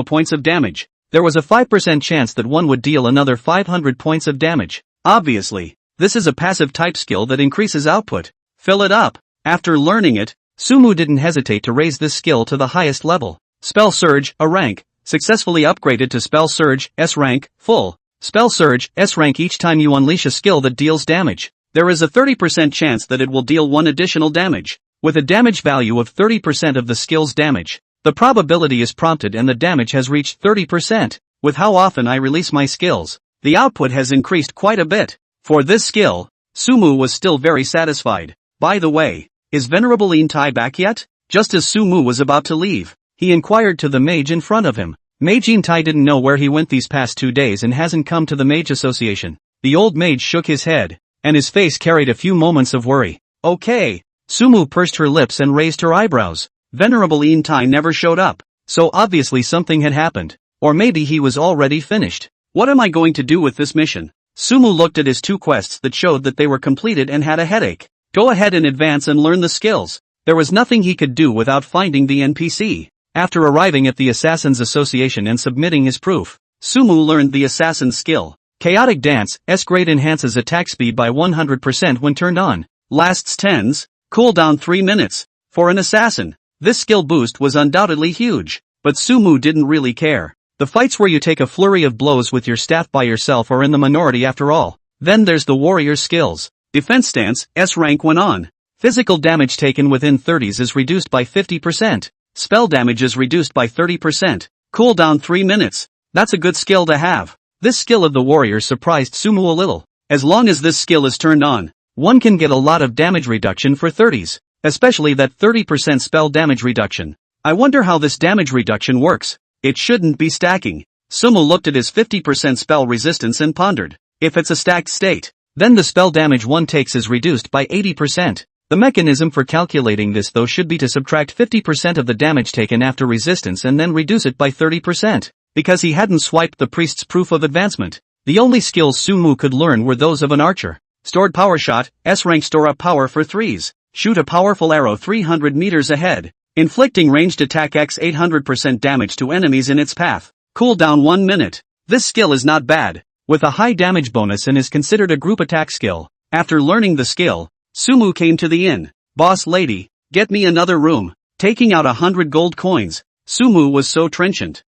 points of damage, there was a 5% chance that one would deal another 500 points of damage. Obviously, this is a passive type skill that increases output. Fill it up. After learning it, Sumu didn't hesitate to raise this skill to the highest level. Spell Surge, a rank, successfully upgraded to Spell Surge, S rank, full. Spell Surge, S rank. Each time you unleash a skill that deals damage, there is a 30% chance that it will deal 1 additional damage, with a damage value of 30% of the skill's damage. The probability is prompted and the damage has reached 30%. With how often I release my skills, the output has increased quite a bit. For this skill, Sumu was still very satisfied. By the way, is Venerable Intai back yet? Just as Sumu was about to leave, he inquired to the mage in front of him. Mage Intai didn't know where he went these past 2 days and hasn't come to the Mage Association. The old mage shook his head, and his face carried a few moments of worry. Okay. Sumu pursed her lips and raised her eyebrows. Venerable Entai never showed up, so obviously something had happened. Or maybe he was already finished. What am I going to do with this mission? Sumu looked at his 2 quests that showed that they were completed and had a headache. Go ahead and advance and learn the skills. There was nothing he could do without finding the NPC. After arriving at the Assassins Association and submitting his proof, Sumu learned the Assassin's skill. Chaotic Dance, S-grade enhances attack speed by 100% when turned on. Lasts 10s, cooldown 3 minutes. For an assassin, this skill boost was undoubtedly huge. But Sumu didn't really care. The fights where you take a flurry of blows with your staff by yourself are in the minority after all. Then there's the warrior's skills. Defense stance, S rank when on. Physical damage taken within 30s is reduced by 50%. Spell damage is reduced by 30%. Cooldown 3 minutes. That's a good skill to have. This skill of the warrior surprised Sumu a little. As long as this skill is turned on, one can get a lot of damage reduction for 30s. Especially that 30% spell damage reduction. I wonder how this damage reduction works. It shouldn't be stacking. Sumu looked at his 50% spell resistance and pondered. If it's a stacked state, then the spell damage one takes is reduced by 80%. The mechanism for calculating this though should be to subtract 50% of the damage taken after resistance and then reduce it by 30%. Because he hadn't swiped the priest's proof of advancement. The only skills Sumu could learn were those of an archer. Stored power shot, S-rank store up power for 3s. Shoot a powerful arrow 300 meters ahead. Inflicting ranged attack x 800% damage to enemies in its path. Cooldown 1 minute. This skill is not bad. With a high damage bonus and is considered a group attack skill. After learning the skill, Sumu came to the inn. Boss lady, get me another room. Taking out 100 gold coins. Sumu was so trenchant.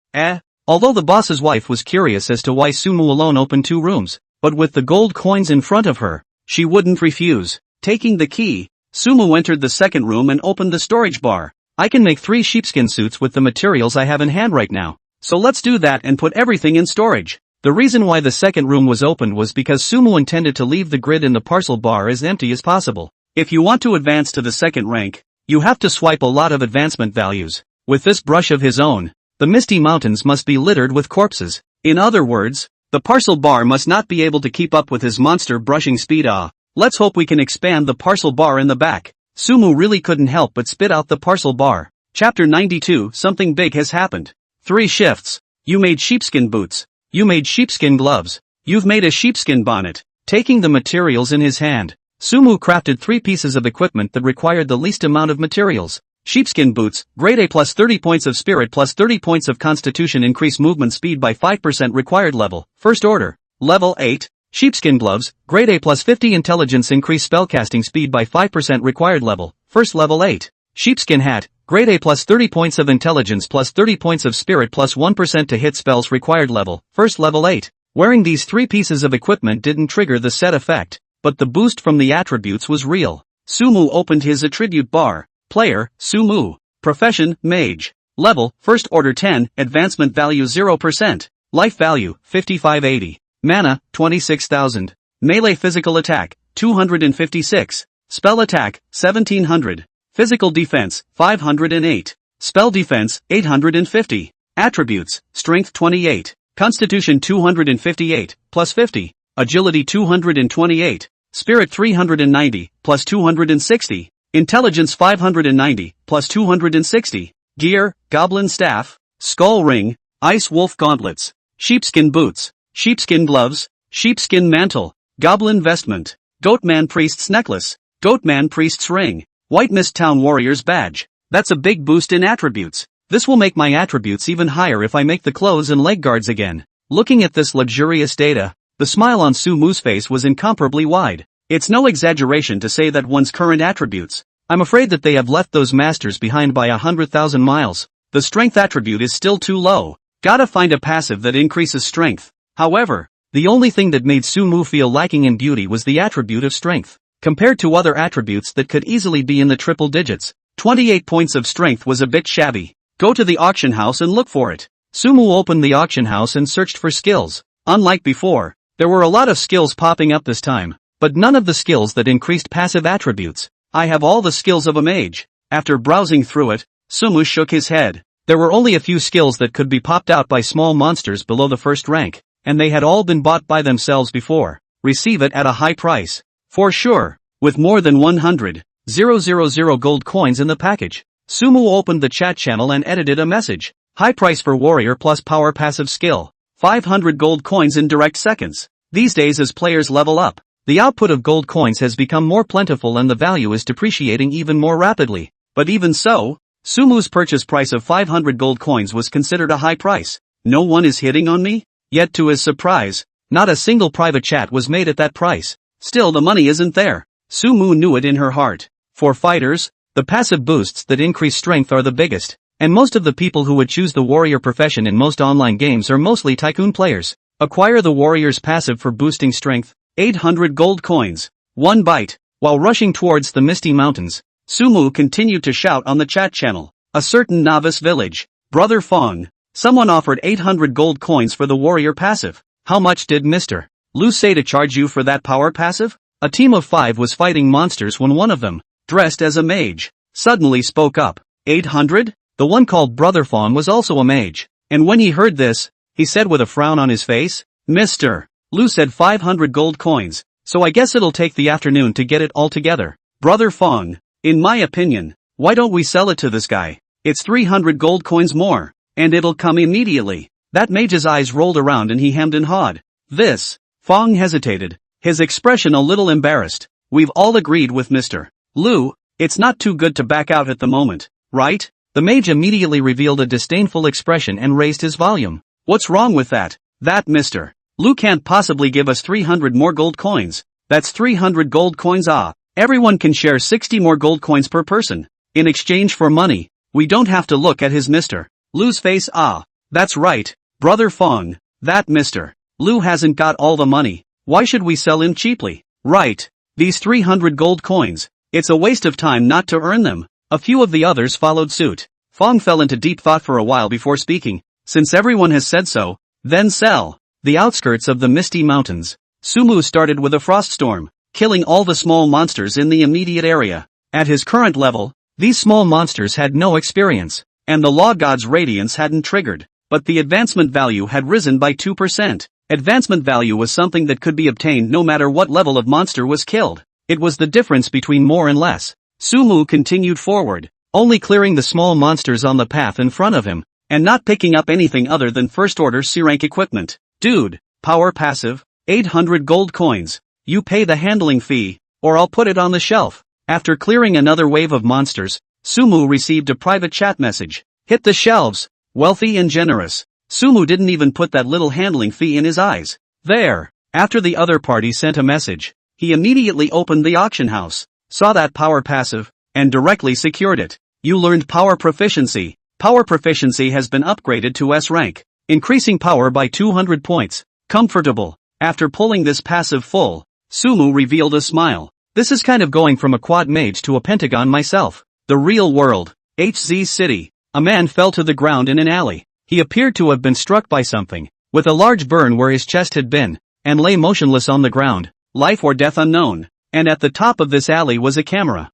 Although the boss's wife was curious as to why Sumu alone opened 2 rooms, but with the gold coins in front of her, she wouldn't refuse. Taking the key, Sumu entered the second room and opened the storage bar. I can make 3 sheepskin suits with the materials I have in hand right now. So let's do that and put everything in storage. The reason why the second room was opened was because Sumu intended to leave the grid in the parcel bar as empty as possible. If you want to advance to the second rank, you have to swipe a lot of advancement values. With this brush of his own, the Misty Mountains must be littered with corpses. In other words, the parcel bar must not be able to keep up with his monster brushing speed. Let's hope we can expand the parcel bar in the back. Sumu really couldn't help but spit out the parcel bar. Chapter 92, something big has happened. 3 shifts. You made sheepskin boots. You made sheepskin gloves. You've made a sheepskin bonnet. Taking the materials in his hand, Sumu crafted 3 pieces of equipment that required the least amount of materials. Sheepskin boots, grade A plus 30 points of spirit plus 30 points of constitution, increase movement speed by 5% required level, first order. Level 8. Sheepskin gloves, grade A plus 50 intelligence, increase spellcasting speed by 5% required level, first level 8. Sheepskin hat, grade A plus 30 points of intelligence plus 30 points of spirit plus 1% to hit spells required level, first level 8. Wearing these 3 pieces of equipment didn't trigger the set effect, but the boost from the attributes was real. Sumu opened his attribute bar. Player, Sumu. Profession, Mage. Level, First Order 10, Advancement Value 0%. Life Value, 5580. Mana, 26,000. Melee Physical Attack, 256. Spell Attack, 1700. Physical Defense, 508. Spell Defense, 850. Attributes, Strength 28. Constitution 258, plus 50. Agility 228. Spirit 390, plus 260. Intelligence 590, plus 260. Gear, Goblin Staff, Skull Ring, Ice Wolf Gauntlets, Sheepskin Boots, Sheepskin Gloves, Sheepskin Mantle, Goblin Vestment, Goatman Priest's Necklace, Goatman Priest's Ring, White Mist Town Warrior's Badge. That's a big boost in attributes. This will make my attributes even higher if I make the clothes and leg guards again. Looking at this luxurious data, the smile on Sumu's face was incomparably wide. It's no exaggeration to say that one's current attributes, I'm afraid that they have left those masters behind by 100,000 miles. The strength attribute is still too low. Gotta find a passive that increases strength. However, the only thing that made Sumu feel lacking in beauty was the attribute of strength. Compared to other attributes that could easily be in the triple digits, 28 points of strength was a bit shabby. Go to the auction house and look for it. Sumu opened the auction house and searched for skills. Unlike before, there were a lot of skills popping up this time, but none of the skills that increased passive attributes. I have all the skills of a mage. After browsing through it, Sumu shook his head. There were only a few skills that could be popped out by small monsters below the first rank, and they had all been bought by themselves before. Receive it at a high price. For sure, with more than 100,000 gold coins in the package. Sumu opened the chat channel and edited a message. High price for warrior plus power passive skill. 500 gold coins in direct seconds. These days as players level up, the output of gold coins has become more plentiful and the value is depreciating even more rapidly. But even so, Sumu's purchase price of 500 gold coins was considered a high price. No one is hitting on me? Yet to his surprise, not a single private chat was made at that price. Still the money isn't there. Sumu knew it in her heart. For fighters, the passive boosts that increase strength are the biggest, and most of the people who would choose the warrior profession in most online games are mostly tycoon players. Acquire the warrior's passive for boosting strength. 800 gold coins. 1 byte. While rushing towards the misty mountains, Sumu continued to shout on the chat channel. A certain novice village. Brother Fong. Someone offered 800 gold coins for the warrior passive. How much did Mr. Lu say to charge you for that power passive? A team of 5 was fighting monsters when one of them, dressed as a mage, suddenly spoke up. 800? The one called Brother Fong was also a mage. And when he heard this, he said with a frown on his face, Mr. Lu said 500 gold coins, so I guess it'll take the afternoon to get it all together. Brother Fong, in my opinion, why don't we sell it to this guy? It's 300 gold coins more, and it'll come immediately. That mage's eyes rolled around and he hemmed and hawed. This. Fong hesitated, his expression a little embarrassed. We've all agreed with Mr. Lu, it's not too good to back out at the moment, right? The mage immediately revealed a disdainful expression and raised his volume. What's wrong with that? That Mr. Lu can't possibly give us 300 more gold coins. That's 300 gold coins. Everyone can share 60 more gold coins per person. In exchange for money, we don't have to look at his Mr. Lu's face. That's right, Brother Fong. That Mr. Lu hasn't got all the money. Why should we sell him cheaply? Right. These 300 gold coins. It's a waste of time not to earn them. A few of the others followed suit. Fong fell into deep thought for a while before speaking. Since everyone has said so, then sell. The outskirts of the misty mountains. Sumu started with a frost storm, killing all the small monsters in the immediate area. At his current level, these small monsters had no experience, and the law god's radiance hadn't triggered, but the advancement value had risen by 2%. Advancement value was something that could be obtained no matter what level of monster was killed. It was the difference between more and less. Sumu continued forward, only clearing the small monsters on the path in front of him, and not picking up anything other than first-order C-rank equipment. Dude, power passive, 800 gold coins. You pay the handling fee, or I'll put it on the shelf. After clearing another wave of monsters, Sumu received a private chat message. Hit the shelves, wealthy and generous. Sumu didn't even put that little handling fee in his eyes. There. After the other party sent a message, he immediately opened the auction house, saw that power passive, and directly secured it. You learned power proficiency. Power proficiency has been upgraded to S rank, increasing power by 200 points. Comfortable. After pulling this passive full, Sumu revealed a smile. This is kind of going from a quad mage to a pentagon myself. The real world. HZ City. A man fell to the ground in an alley. He appeared to have been struck by something, with a large burn where his chest had been, and lay motionless on the ground, life or death unknown. And at the top of this alley was a camera.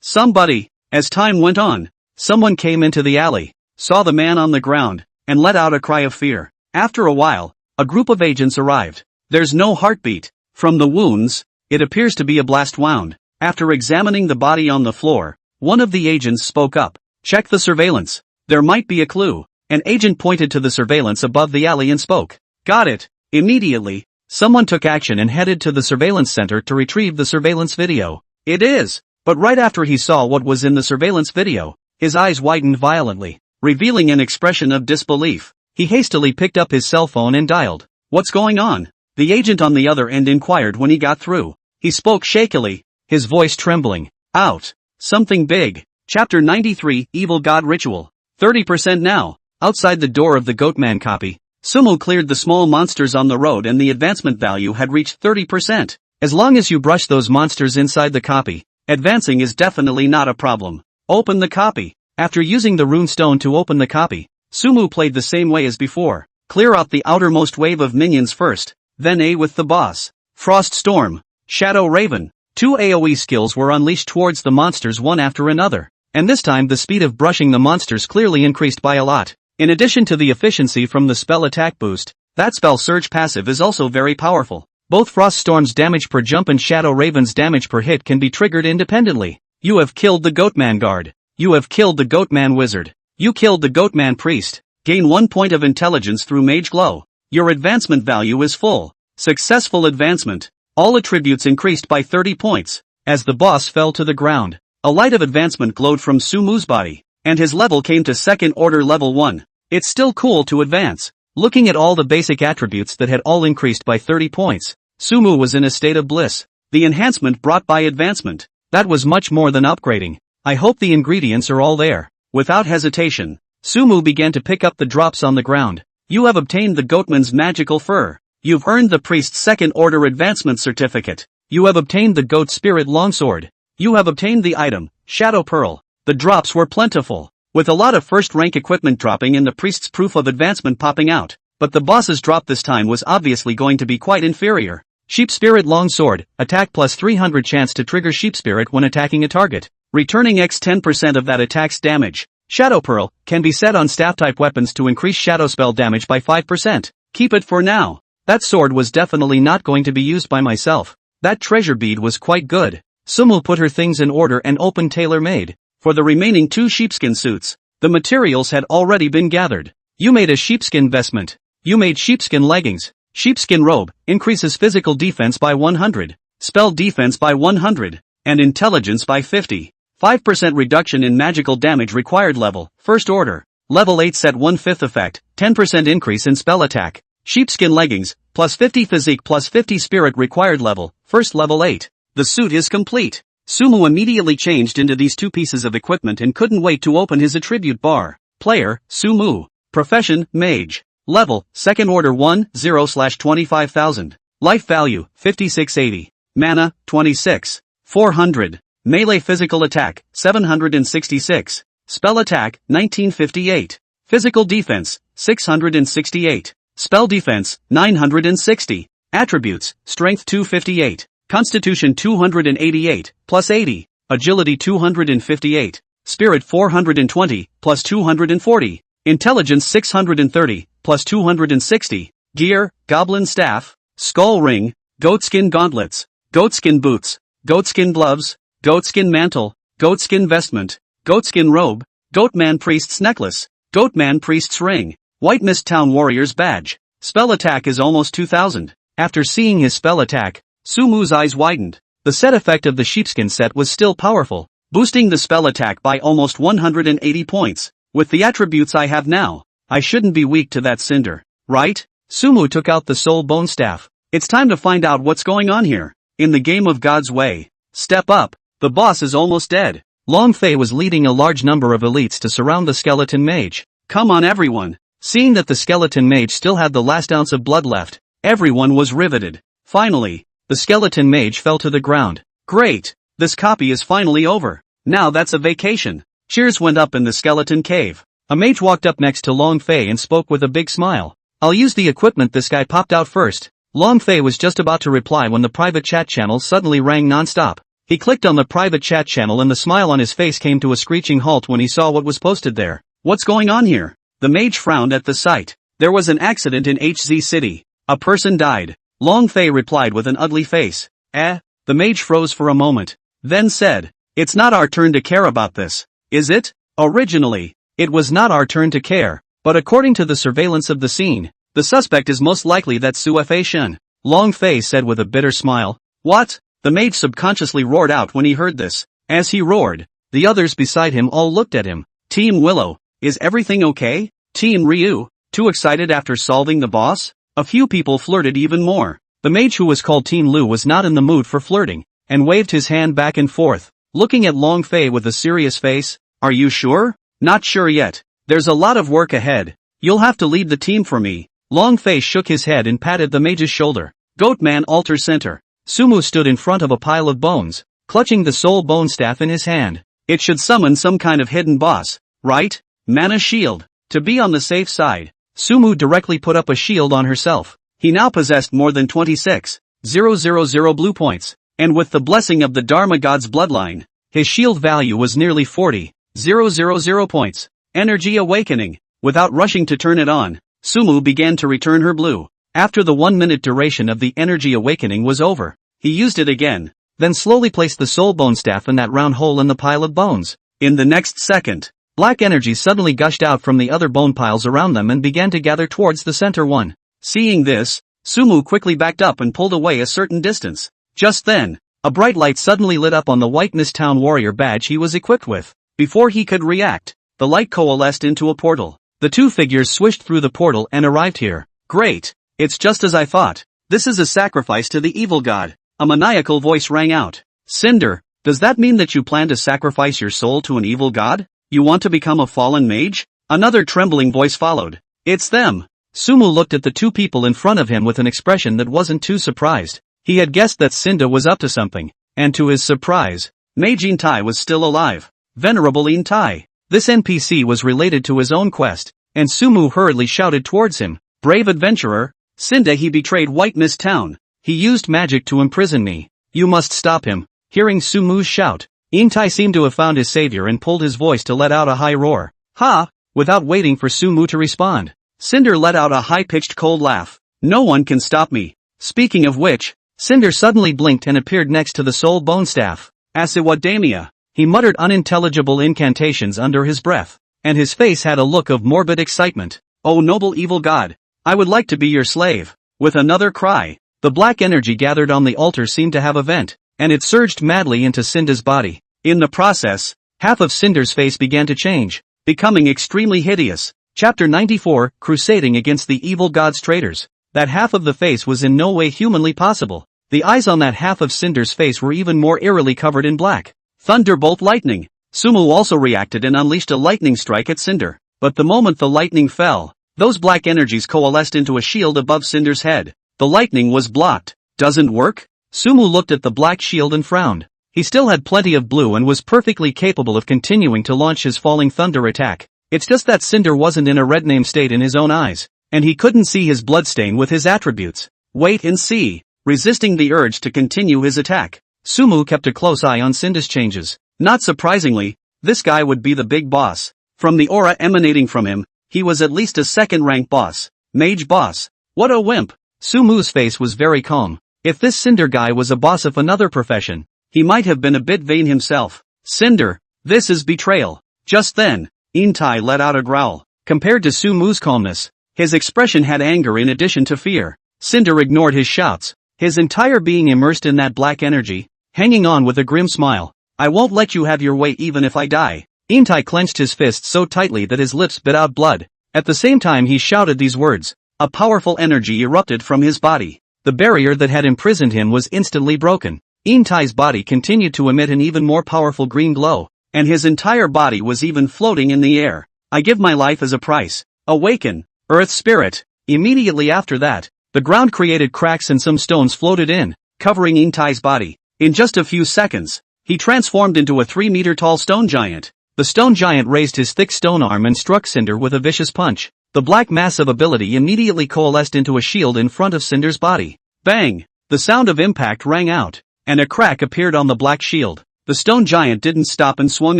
Somebody. As time went on, someone came into the alley, saw the man on the ground, and let out a cry of fear. After a while, a group of agents arrived. There's no heartbeat. From the wounds, it appears to be a blast wound. After examining the body on the floor, one of the agents spoke up. Check the surveillance. There might be a clue. An agent pointed to the surveillance above the alley and spoke. Got it. Immediately, someone took action and headed to the surveillance center to retrieve the surveillance video. It is. But right after he saw what was in the surveillance video, his eyes widened violently, revealing an expression of disbelief. He hastily picked up his cell phone and dialed. What's going on? The agent on the other end inquired when he got through. He spoke shakily, his voice trembling. Out. Something big. Chapter 93, Evil God Ritual. 30% now. Outside the door of the Goatman copy, Sumu cleared the small monsters on the road and the advancement value had reached 30%. As long as you brush those monsters inside the copy, advancing is definitely not a problem. Open the copy. After using the rune stone to open the copy, Sumu played the same way as before. Clear out the outermost wave of minions first, then A with the boss. Frost Storm. Shadow Raven. 2 AoE skills were unleashed towards the monsters one after another, and this time the speed of brushing the monsters clearly increased by a lot. In addition to the efficiency from the spell attack boost, that spell surge passive is also very powerful. Both Frost Storm's damage per jump and Shadow Raven's damage per hit can be triggered independently. You have killed the Goatman guard. You have killed the Goatman Wizard. You killed the Goatman Priest. Gain 1 point of intelligence through Mage Glow. Your advancement value is full. Successful advancement. All attributes increased by 30 points. As the boss fell to the ground, a light of advancement glowed from Sumu's body, and his level came to second order level 1. It's still cool to advance. Looking at all the basic attributes that had all increased by 30 points, Sumu was in a state of bliss. The enhancement brought by advancement. That was much more than upgrading. I hope the ingredients are all there. Without hesitation, Sumu began to pick up the drops on the ground. You have obtained the Goatman's magical fur. You've earned the priest's second order advancement certificate. You have obtained the Goat Spirit Longsword. You have obtained the item, Shadow Pearl. The drops were plentiful, with a lot of first-rank equipment dropping and the priest's proof of advancement popping out. But the boss's drop this time was obviously going to be quite inferior. Sheep Spirit Longsword, attack plus 300 chance to trigger Sheep Spirit when attacking a target, returning x 10% of that attack's damage. Shadow Pearl, can be set on staff-type weapons to increase shadow spell damage by 5%. Keep it for now. That sword was definitely not going to be used by myself. That treasure bead was quite good. Sumu put her things in order and opened tailor-made. For the remaining 2 sheepskin suits, the materials had already been gathered. You made a sheepskin vestment. You made sheepskin leggings. Sheepskin robe, increases physical defense by 100, spell defense by 100, and intelligence by 50. 5% reduction in magical damage required level, first order. Level 8 set 1/5 effect, 10% increase in spell attack. Sheepskin leggings, plus 50 physique plus 50 spirit required level, first level 8. The suit is complete. Sumu immediately changed into these 2 pieces of equipment and couldn't wait to open his attribute bar. Player, Sumu. Profession, Mage. Level, second order 1/0/25,000. Life value, 5680. Mana, 26. 400. Melee physical attack, 766. Spell attack, 1958. Physical defense, 668. Spell defense, 960. Attributes, Strength 258. Constitution 288, plus 80. Agility 258. Spirit 420, plus 240. Intelligence 630, plus 260. Gear, Goblin Staff, Skull Ring, Goatskin Gauntlets, Goatskin Boots, Goatskin Gloves, Goatskin Mantle, Goatskin Vestment, Goatskin Robe, Goatman Priest's Necklace, Goatman Priest's Ring, White Mist Town Warrior's Badge. Spell attack is almost 2000. After seeing his spell attack, Sumu's eyes widened. The set effect of the sheepskin set was still powerful, boosting the spell attack by almost 180 points. With the attributes I have now, I shouldn't be weak to that cinder, right? Sumu took out the soul bone staff. It's time to find out what's going on here. In the game of God's way. Step up. The boss is almost dead. Long Fei was leading a large number of elites to surround the skeleton mage. Come on everyone. Seeing that the skeleton mage still had the last ounce of blood left, everyone was riveted. Finally, the skeleton mage fell to the ground. Great. This copy is finally over. Now that's a vacation. Cheers went up in the skeleton cave. A mage walked up next to Long Fei and spoke with a big smile. I'll use the equipment this guy popped out first. Long Fei was just about to reply when the private chat channel suddenly rang non-stop. He clicked on the private chat channel and the smile on his face came to a screeching halt when he saw what was posted there. What's going on here? The mage frowned at the sight. There was an accident in HZ City. A person died. Long Fei replied with an ugly face. The mage froze for a moment, then said, it's not our turn to care about this, is it? Originally, it was not our turn to care, but according to the surveillance of the scene, the suspect is most likely that Sue Shen. Long Fei said with a bitter smile. What? The mage subconsciously roared out when he heard this. As he roared, the others beside him all looked at him. Team Willow, is everything okay? Team Ryu, too excited after solving the boss? A few people flirted even more. The mage who was called Team Lu was not in the mood for flirting, and waved his hand back and forth, looking at Long Fei with a serious face. Are you sure? Not sure yet. There's a lot of work ahead. You'll have to lead the team for me. Long Fei shook his head and patted the mage's shoulder. Goatman Altar Center. Sumu stood in front of a pile of bones, clutching the soul bone staff in his hand. It should summon some kind of hidden boss, right? Mana shield. To be on the safe side, Sumu directly put up a shield on herself. He now possessed more than 26,000 blue points, and with the blessing of the Dharma God's bloodline, his shield value was nearly 40,000 points. Energy awakening. Without rushing to turn it on, Sumu began to return her blue. After the 1-minute duration of the energy awakening was over, he used it again, then slowly placed the soul bone staff in that round hole in the pile of bones. In the next second, black energy suddenly gushed out from the other bone piles around them and began to gather towards the center one. Seeing this, Sumu quickly backed up and pulled away a certain distance. Just then, a bright light suddenly lit up on the white Mist Town warrior badge he was equipped with. Before he could react, the light coalesced into a portal. The two figures swished through the portal and arrived here. Great! It's just as I thought. This is a sacrifice to the evil god. A maniacal voice rang out. Cinder, does that mean that you plan to sacrifice your soul to an evil god? You want to become a fallen mage? Another trembling voice followed. It's them. Sumu looked at the two people in front of him with an expression that wasn't too surprised. He had guessed that Cinder was up to something, and to his surprise, Mage Intai was still alive. Venerable Intai. This NPC was related to his own quest, and Sumu hurriedly shouted towards him. Brave adventurer, Cinder, he betrayed White Mist Town. He used magic to imprison me. You must stop him. Hearing Sumu's shout, Intai seemed to have found his savior and pulled his voice to let out a high roar. Ha! Without waiting for Sumu to respond, Cinder let out a high-pitched cold laugh. No one can stop me. Speaking of which, Cinder suddenly blinked and appeared next to the soul bone staff. Asiwadamia. He muttered unintelligible incantations under his breath, and his face had a look of morbid excitement. Oh noble evil god, I would like to be your slave. With another cry, the black energy gathered on the altar seemed to have a vent, and it surged madly into Cinder's body. In the process, half of Cinder's face began to change, becoming extremely hideous. Chapter 94, Crusading Against the Evil God's Traitors. That half of the face was in no way humanly possible. The eyes on that half of Cinder's face were even more eerily covered in black. Thunderbolt lightning. Sumu also reacted and unleashed a lightning strike at Cinder. But the moment the lightning fell, those black energies coalesced into a shield above Cinder's head. The lightning was blocked. Doesn't work? Sumu looked at the black shield and frowned. He still had plenty of blue and was perfectly capable of continuing to launch his falling thunder attack. It's just that Cinder wasn't in a red name state in his own eyes, and he couldn't see his bloodstain with his attributes. Wait and see. Resisting the urge to continue his attack, Sumu kept a close eye on Cinder's changes. Not surprisingly, this guy would be the big boss. From the aura emanating from him, he was at least a second-rank boss. Mage boss. What a wimp. Sumu's face was very calm. If this Cinder guy was a boss of another profession, he might have been a bit vain himself. Cinder, this is betrayal. Just then, Intai let out a growl. Compared to Sumu's calmness, his expression had anger in addition to fear. Cinder ignored his shouts, his entire being immersed in that black energy, hanging on with a grim smile. I won't let you have your way even if I die. Intai clenched his fists so tightly that his lips spit out blood. At the same time he shouted these words, a powerful energy erupted from his body. The barrier that had imprisoned him was instantly broken. Intai's body continued to emit an even more powerful green glow, and his entire body was even floating in the air. I give my life as a price. Awaken, Earth Spirit. Immediately after that, the ground created cracks and some stones floated in, covering Intai's body. In just a few seconds, he transformed into a 3-meter-tall stone giant. The stone giant raised his thick stone arm and struck Cinder with a vicious punch. The black mass of ability immediately coalesced into a shield in front of Cinder's body. Bang! The sound of impact rang out, and a crack appeared on the black shield. The stone giant didn't stop and swung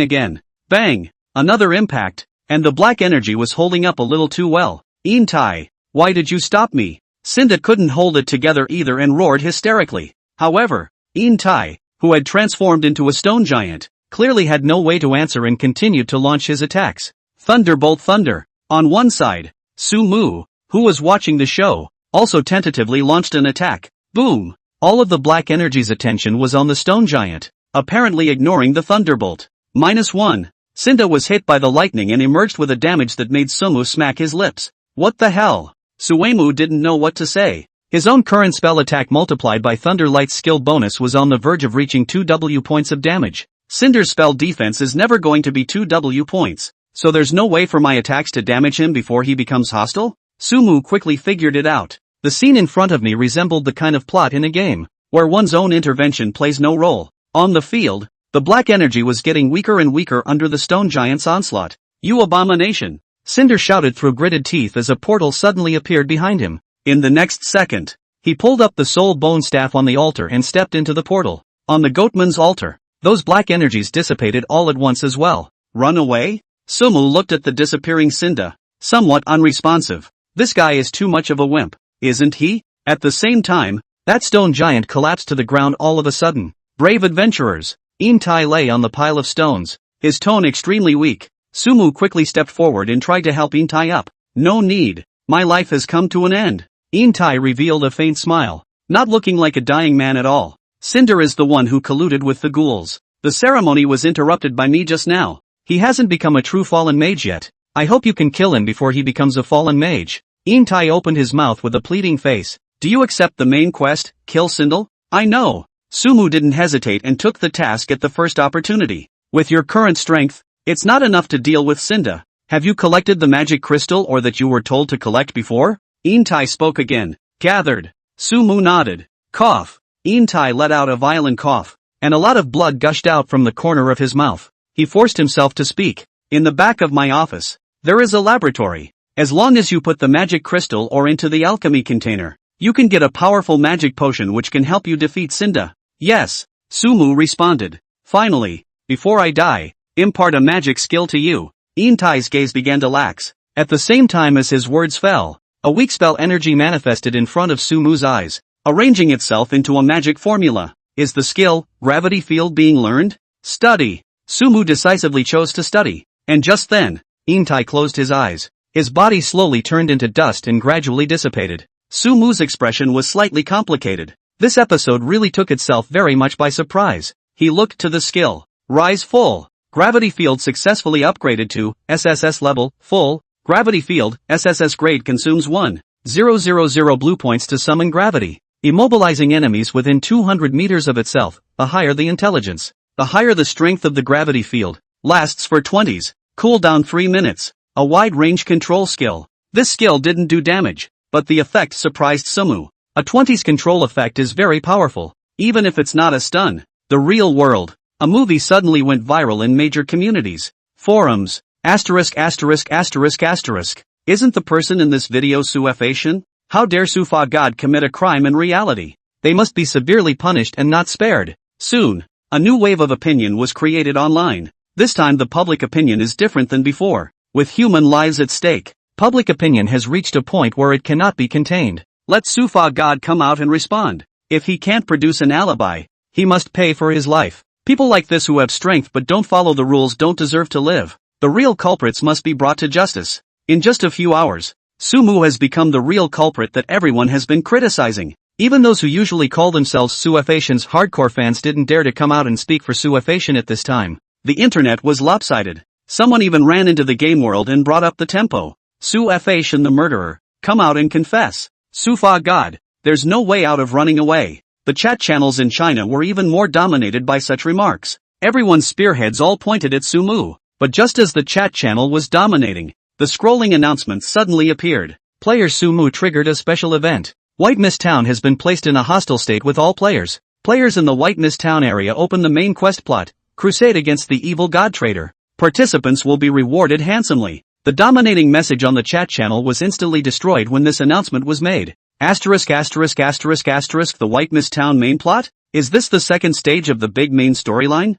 again. Bang! Another impact, and the black energy was holding up a little too well. Intai, why did you stop me? Cinder couldn't hold it together either and roared hysterically. However, Intai, who had transformed into a stone giant, clearly had no way to answer and continued to launch his attacks. Thunderbolt thunder. On one side, Sumu, who was watching the show, also tentatively launched an attack. Boom! All of the black energy's attention was on the stone giant, apparently ignoring the thunderbolt. -1. Cinder was hit by the lightning and emerged with a damage that made Sumu smack his lips. What the hell? Suemu didn't know what to say. His own current spell attack multiplied by Thunderlight's skill bonus was on the verge of reaching 2W points of damage. Cinder's spell defense is never going to be 2W points, so there's no way for my attacks to damage him before he becomes hostile? Sumu quickly figured it out. The scene in front of me resembled the kind of plot in a game, where one's own intervention plays no role. On the field, the black energy was getting weaker and weaker under the stone giant's onslaught. You abomination! Cinder shouted through gritted teeth as a portal suddenly appeared behind him. In the next second, he pulled up the soul bone staff on the altar and stepped into the portal. On the goatman's altar, those black energies dissipated all at once as well. Run away? Sumu looked at the disappearing Cinder, somewhat unresponsive. This guy is too much of a wimp, isn't he? At the same time, that stone giant collapsed to the ground all of a sudden. Brave adventurers! Intai lay on the pile of stones, his tone extremely weak. Sumu quickly stepped forward and tried to help Intai up. No need. My life has come to an end. Intai revealed a faint smile, not looking like a dying man at all. Cinder is the one who colluded with the ghouls. The ceremony was interrupted by me just now. He hasn't become a true fallen mage yet. I hope you can kill him before he becomes a fallen mage. Intai opened his mouth with a pleading face. Do you accept the main quest, kill Sindel? I know. Sumu didn't hesitate and took the task at the first opportunity. With your current strength, it's not enough to deal with Cinda. Have you collected the magic crystal or that you were told to collect before? Intai spoke again. Gathered. Sumu nodded. Cough. Intai let out a violent cough, and a lot of blood gushed out from the corner of his mouth. He forced himself to speak. In the back of my office, there is a laboratory. As long as you put the magic crystal or into the alchemy container, you can get a powerful magic potion which can help you defeat Cinda. Yes, Sumu responded. Finally, before I die, impart a magic skill to you. Intai's gaze began to lax. At the same time as his words fell, a weak spell energy manifested in front of Sumu's eyes, arranging itself into a magic formula. Is the skill, gravity field, being learned? Study. Sumu decisively chose to study. And just then, Intai closed his eyes. His body slowly turned into dust and gradually dissipated. Sumu's expression was slightly complicated. This episode really took itself very much by surprise. He looked to the skill. Rise full. Gravity field successfully upgraded to SSS level, full. Gravity field, SSS grade consumes 1,000 blue points to summon gravity, immobilizing enemies within 200 meters of itself. The higher the intelligence, the higher the strength of the gravity field. Lasts for 20s. Cooldown 3 minutes. A wide-range control skill. This skill didn't do damage, but the effect surprised Sumu. A 20s control effect is very powerful, even if it's not a stun. The real world. A movie suddenly went viral in major communities. Forums. Isn't the person in this video Suefation? How dare Sufa God commit a crime in reality? They must be severely punished and not spared. Soon, a new wave of opinion was created online. This time the public opinion is different than before. With human lives at stake, public opinion has reached a point where it cannot be contained. Let Sufa God come out and respond. If he can't produce an alibi, he must pay for his life. People like this who have strength but don't follow the rules don't deserve to live. The real culprits must be brought to justice. In just a few hours, Sumu has become the real culprit that everyone has been criticizing. Even those who usually call themselves Suefation's hardcore fans didn't dare to come out and speak for Suefation at this time. The internet was lopsided. Someone even ran into the game world and brought up the tempo. Suefation the murderer, come out and confess. Sufa God, there's no way out of running away. The chat channels in China were even more dominated by such remarks. Everyone's spearheads all pointed at Sumu. But just as the chat channel was dominating, the scrolling announcement suddenly appeared. Player Sumu triggered a special event. White Mist Town has been placed in a hostile state with all players. Players in the White Mist Town area open the main quest plot, Crusade against the evil god trader. Participants will be rewarded handsomely. The dominating message on the chat channel was instantly destroyed when this announcement was made. The White Mist Town main plot? Is this the second stage of the big main storyline?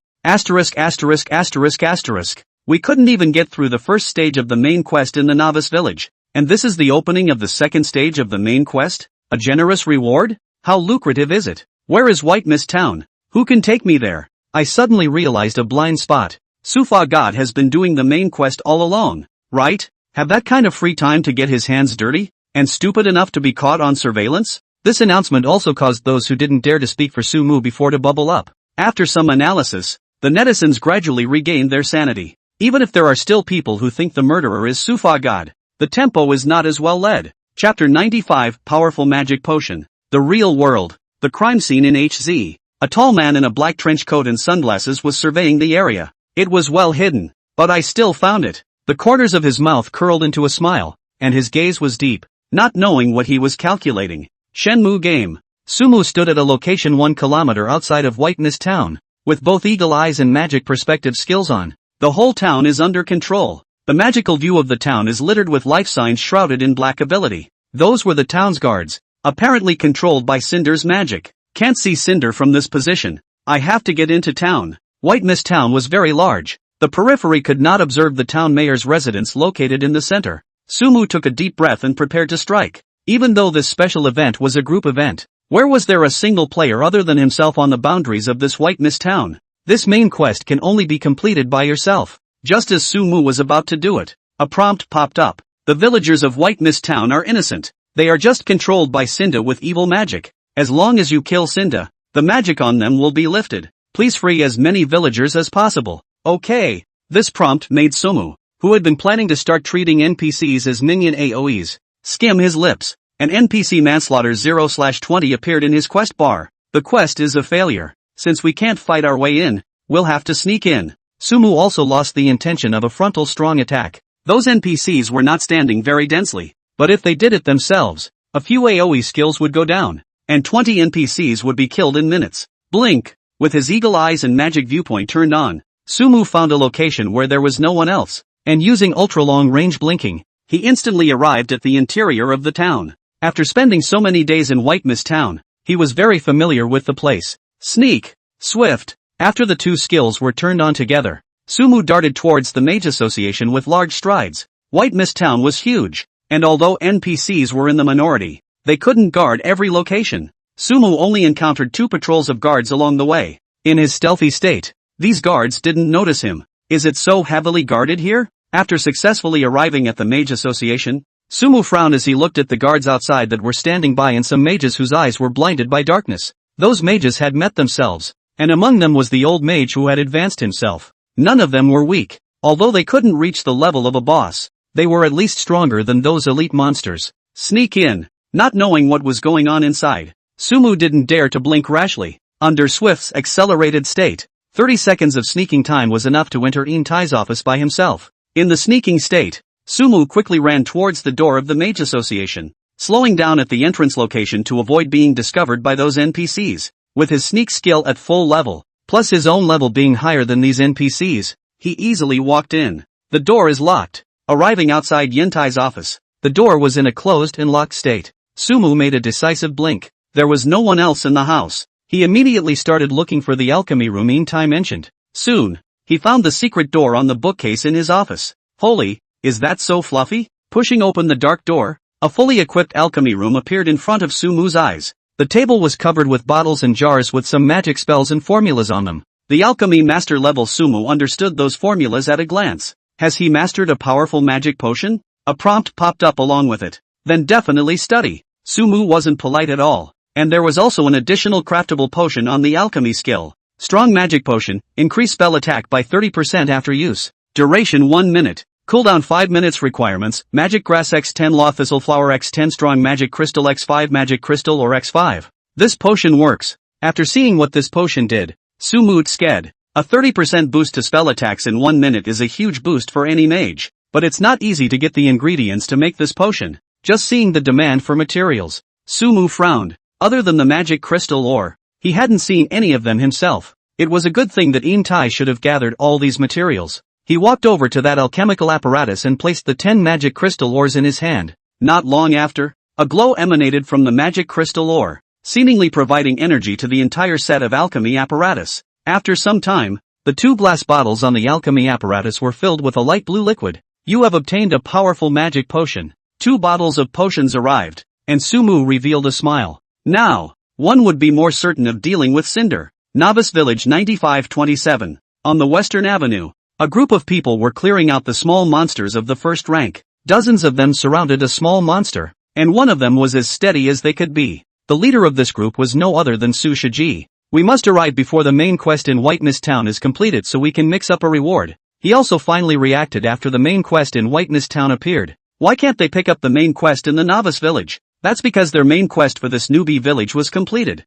We couldn't even get through the first stage of the main quest in the novice village. And this is the opening of the second stage of the main quest? A generous reward? How lucrative is it? Where is White Mist Town? Who can take me there? I suddenly realized a blind spot. Sufa God has been doing the main quest all along, right? Have that kind of free time to get his hands dirty? And stupid enough to be caught on surveillance? This announcement also caused those who didn't dare to speak for Sumu before to bubble up. After some analysis, the netizens gradually regained their sanity. Even if there are still people who think the murderer is Sufa God, the tempo is not as well led. Chapter 95, Powerful Magic Potion. The Real World. The crime scene in HZ. A tall man in a black trench coat and sunglasses was surveying the area. It was well hidden, but I still found it. The corners of his mouth curled into a smile, and his gaze was deep, not knowing what he was calculating. Shenmue game. Sumu stood at a location 1 kilometer outside of White Mist Town, with both eagle eyes and magic perspective skills on. The whole town is under control. The magical view of the town is littered with life signs shrouded in black ability. Those were the town's guards, apparently controlled by Cinder's magic. Can't see Cinder from this position. I have to get into town. White Mist Town was very large. The periphery could not observe the town mayor's residence located in the center. Sumu took a deep breath and prepared to strike. Even though this special event was a group event, where was there a single player other than himself on the boundaries of this White Mist Town? This main quest can only be completed by yourself. Just as Sumu was about to do it, a prompt popped up. The villagers of White Mist Town are innocent. They are just controlled by Cinda with evil magic. As long as you kill Cinda, the magic on them will be lifted. Please free as many villagers as possible. Okay. This prompt made Sumu, who had been planning to start treating NPCs as minion AoEs, skim his lips. An NPC manslaughter 0/20 appeared in his quest bar. The quest is a failure. Since we can't fight our way in, we'll have to sneak in. Sumu also lost the intention of a frontal strong attack. Those NPCs were not standing very densely, but if they did it themselves, a few AoE skills would go down, and 20 NPCs would be killed in minutes. Blink! With his eagle eyes and magic viewpoint turned on, Sumu found a location where there was no one else, and using ultra-long range blinking, he instantly arrived at the interior of the town. After spending so many days in White Mist Town, he was very familiar with the place. Sneak! Swift! After the two skills were turned on together, Sumu darted towards the Mage Association with large strides. White Mist Town was huge, and although NPCs were in the minority, they couldn't guard every location. Sumu only encountered 2 patrols of guards along the way. In his stealthy state, these guards didn't notice him. Is it so heavily guarded here? After successfully arriving at the Mage Association, Sumu frowned as he looked at the guards outside that were standing by and some mages whose eyes were blinded by darkness. Those mages had met themselves, and among them was the old mage who had advanced himself. None of them were weak. Although they couldn't reach the level of a boss, they were at least stronger than those elite monsters. Sneak in. Not knowing what was going on inside, Sumu didn't dare to blink rashly. Under Swift's accelerated state, 30 seconds of sneaking time was enough to enter Intai's office by himself. In the sneaking state, Sumu quickly ran towards the door of the Mage Association, slowing down at the entrance location to avoid being discovered by those NPCs. With his sneak skill at full level, plus his own level being higher than these NPCs, he easily walked in. The door is locked. Arriving outside Yintai's office, the door was in a closed and locked state. Sumu made a decisive blink. There was no one else in the house. He immediately started looking for the alchemy room Intai mentioned. Soon, he found the secret door on the bookcase in his office. Holy, is that so fluffy? Pushing open the dark door, a fully equipped alchemy room appeared in front of Sumu's eyes. The table was covered with bottles and jars with some magic spells and formulas on them. The alchemy master level Sumu understood those formulas at a glance. Has he mastered a powerful magic potion? A prompt popped up along with it. Then definitely study. Sumu wasn't polite at all. And there was also an additional craftable potion on the alchemy skill. Strong magic potion, increase spell attack by 30% after use. Duration 1 minute. Cooldown 5 minutes. Requirements: Magic Grass X10, Law Thistle Flower X10, Strong Magic Crystal X5, Magic Crystal or X5. This potion works. After seeing what this potion did, Sumu sked. A 30% boost to spell attacks in 1 minute is a huge boost for any mage, but it's not easy to get the ingredients to make this potion. Just seeing the demand for materials, Sumu frowned. Other than the magic crystal ore, he hadn't seen any of them himself. It was a good thing that Intai should have gathered all these materials. He walked over to that alchemical apparatus and placed the 10 magic crystal ores in his hand. Not long after, a glow emanated from the magic crystal ore, seemingly providing energy to the entire set of alchemy apparatus. After some time, the 2 glass bottles on the alchemy apparatus were filled with a light blue liquid. You have obtained a powerful magic potion. 2 bottles of potions arrived, and Sumu revealed a smile. Now, one would be more certain of dealing with Cinder. Novice Village 9527. On the Western Avenue, a group of people were clearing out the small monsters of the first rank. Dozens of them surrounded a small monster, and one of them was as steady as they could be. The leader of this group was no other than Su Shiji. We must arrive before the main quest in White Mist Town is completed so we can mix up a reward. He also finally reacted after the main quest in White Mist Town appeared. Why can't they pick up the main quest in the Novice Village? That's because their main quest for this newbie village was completed.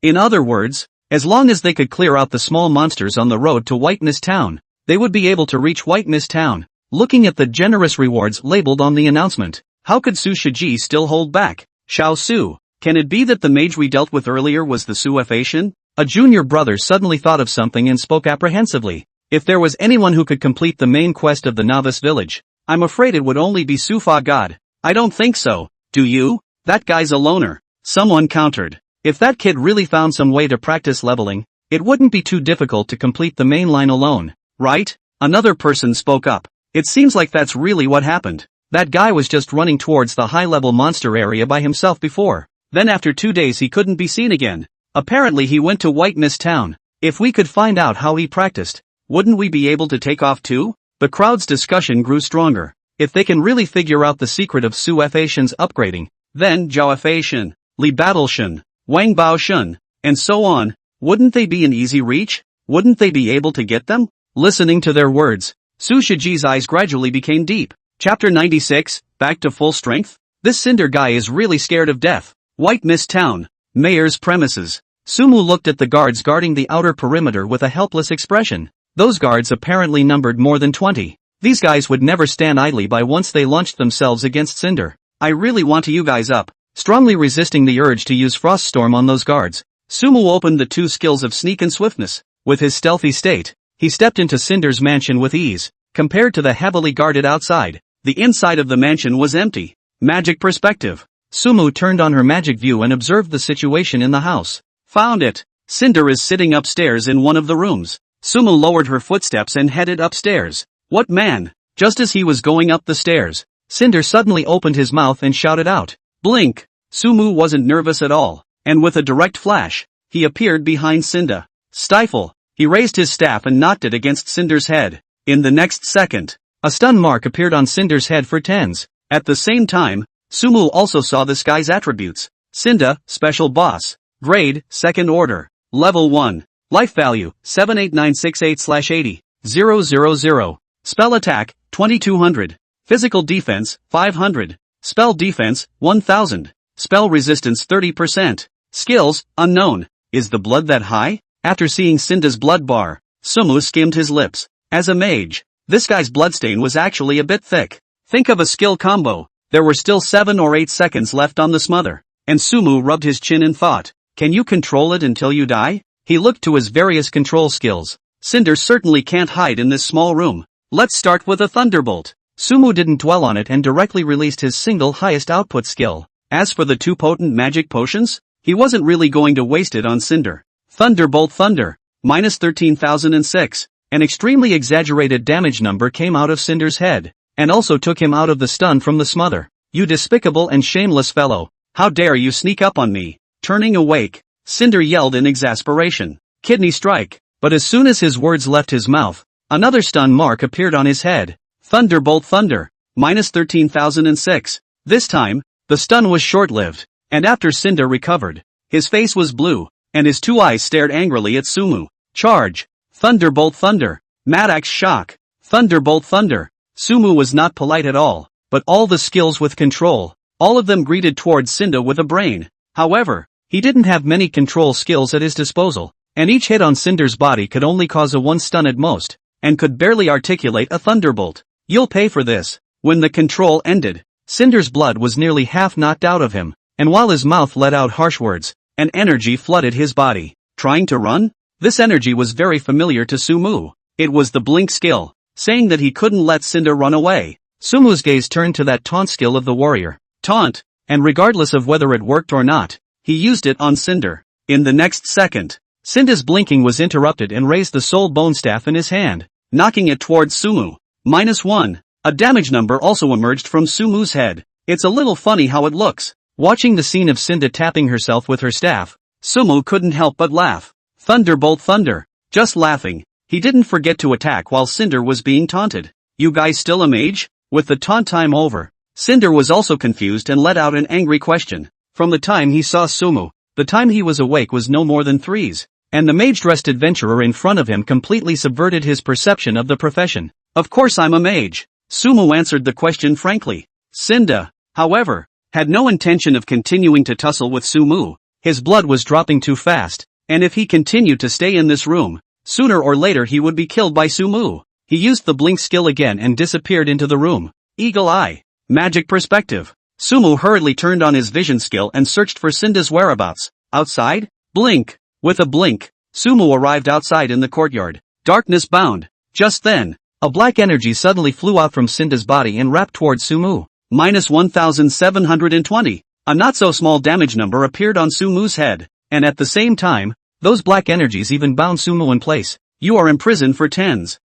In other words, as long as they could clear out the small monsters on the road to White Mist Town, they would be able to reach White Mist Town. Looking at the generous rewards labeled on the announcement, how could Su Shiji still hold back? Xiao Su, can it be that the mage we dealt with earlier was the Suefation? A junior brother suddenly thought of something and spoke apprehensively. If there was anyone who could complete the main quest of the Novice Village, I'm afraid it would only be Sufa God. I don't think so. Do you? That guy's a loner. Someone countered. If that kid really found some way to practice leveling, it wouldn't be too difficult to complete the main line alone, right? Another person spoke up. It seems like that's really what happened. That guy was just running towards the high-level monster area by himself before. Then after 2 days he couldn't be seen again. Apparently he went to White Mist Town. If we could find out how he practiced, wouldn't we be able to take off too? The crowd's discussion grew stronger. If they can really figure out the secret of Su Fashian's upgrading, then Zhao Fashian, Li Battleshan, Wang Baoshan, and so on, wouldn't they be in easy reach? Wouldn't they be able to get them? Listening to their words, Su Shiji's eyes gradually became deep. Chapter 96, Back to Full Strength? This Cinder guy is really scared of death. White Mist Town, Mayor's premises. Sumu looked at the guards guarding the outer perimeter with a helpless expression. Those guards apparently numbered more than 20. These guys would never stand idly by once they launched themselves against Cinder. I really want to you guys up. Strongly resisting the urge to use Frost Storm on those guards, Sumu opened the two skills of sneak and swiftness. With his stealthy state, he stepped into Cinder's mansion with ease. Compared to the heavily guarded outside, the inside of the mansion was empty. Magic perspective. Sumu turned on her magic view and observed the situation in the house. Found it. Cinder is sitting upstairs in one of the rooms. Sumu lowered her footsteps and headed upstairs. What man? Just as he was going up the stairs, Cinder suddenly opened his mouth and shouted out, "Blink!" Sumu wasn't nervous at all, and with a direct flash, he appeared behind Cinder. Stifle! He raised his staff and knocked it against Cinder's head. In the next second, a stun mark appeared on Cinder's head for tens. At the same time, Sumu also saw this guy's attributes. Cinder, Special Boss. Grade, Second Order. Level 1. Life Value, 78968/80. 000. Spell Attack, 2200. Physical Defense, 500. Spell Defense, 1000. Spell Resistance 30%. Skills, Unknown. Is the blood that high? After seeing Cinder's blood bar, Sumu skimmed his lips. As a mage, this guy's bloodstain was actually a bit thick. Think of a skill combo. There were still 7 or 8 seconds left on the smother, and Sumu rubbed his chin and thought, can you control it until you die? He looked to his various control skills. Cinder certainly can't hide in this small room. Let's start with a Thunderbolt. Sumu didn't dwell on it and directly released his single highest output skill. As for the 2 potent magic potions, he wasn't really going to waste it on Cinder. Thunderbolt Thunder, minus 13,006. An extremely exaggerated damage number came out of Cinder's head, and also took him out of the stun from the smother. You despicable and shameless fellow, how dare you sneak up on me? Turning awake, Cinder yelled in exasperation, Kidney Strike, but as soon as his words left his mouth, another stun mark appeared on his head. Thunderbolt Thunder, minus 13,006. This time, the stun was short-lived, and after Cinder recovered, his face was blue, and his 2 eyes stared angrily at Sumu. Charge! Thunderbolt Thunder! Madax Shock! Thunderbolt Thunder! Sumu was not polite at all, but all the skills with control, all of them greeted towards Cinder with a brain. However, he didn't have many control skills at his disposal, and each hit on Cinder's body could only cause a 1 stun at most, and could barely articulate a thunderbolt. You'll pay for this. When the control ended, Cinder's blood was nearly half knocked out of him, and while his mouth let out harsh words, an energy flooded his body. Trying to run? This energy was very familiar to Sumu. It was the blink skill, saying that he couldn't let Cinder run away. Sumu's gaze turned to that taunt skill of the warrior. Taunt, and regardless of whether it worked or not, he used it on Cinder. In the next second, Cinder's blinking was interrupted and raised the soul bone staff in his hand, knocking it towards Sumu. -1. A damage number also emerged from Sumu's head. It's a little funny how it looks. Watching the scene of Cinder tapping herself with her staff, Sumu couldn't help but laugh. Thunderbolt Thunder. Just laughing, he didn't forget to attack while Cinder was being taunted. You guys still a mage? With the taunt time over, Cinder was also confused and let out an angry question. From the time he saw Sumu, the time he was awake was no more than 3s, and the mage-dressed adventurer in front of him completely subverted his perception of the profession. Of course I'm a mage. Sumu answered the question frankly. Cinder, however, had no intention of continuing to tussle with Sumu. His blood was dropping too fast, and if he continued to stay in this room, sooner or later he would be killed by Sumu. He used the blink skill again and disappeared into the room. Eagle Eye. Magic Perspective. Sumu hurriedly turned on his vision skill and searched for Cinder's whereabouts. Outside? Blink. With a blink, Sumu arrived outside in the courtyard. Darkness bound. Just then, a black energy suddenly flew out from Cinder's body and wrapped towards Sumu. -1720. A not-so-small damage number appeared on Sumu's head, and at the same time, those black energies even bound Sumu in place. You are imprisoned for 10s.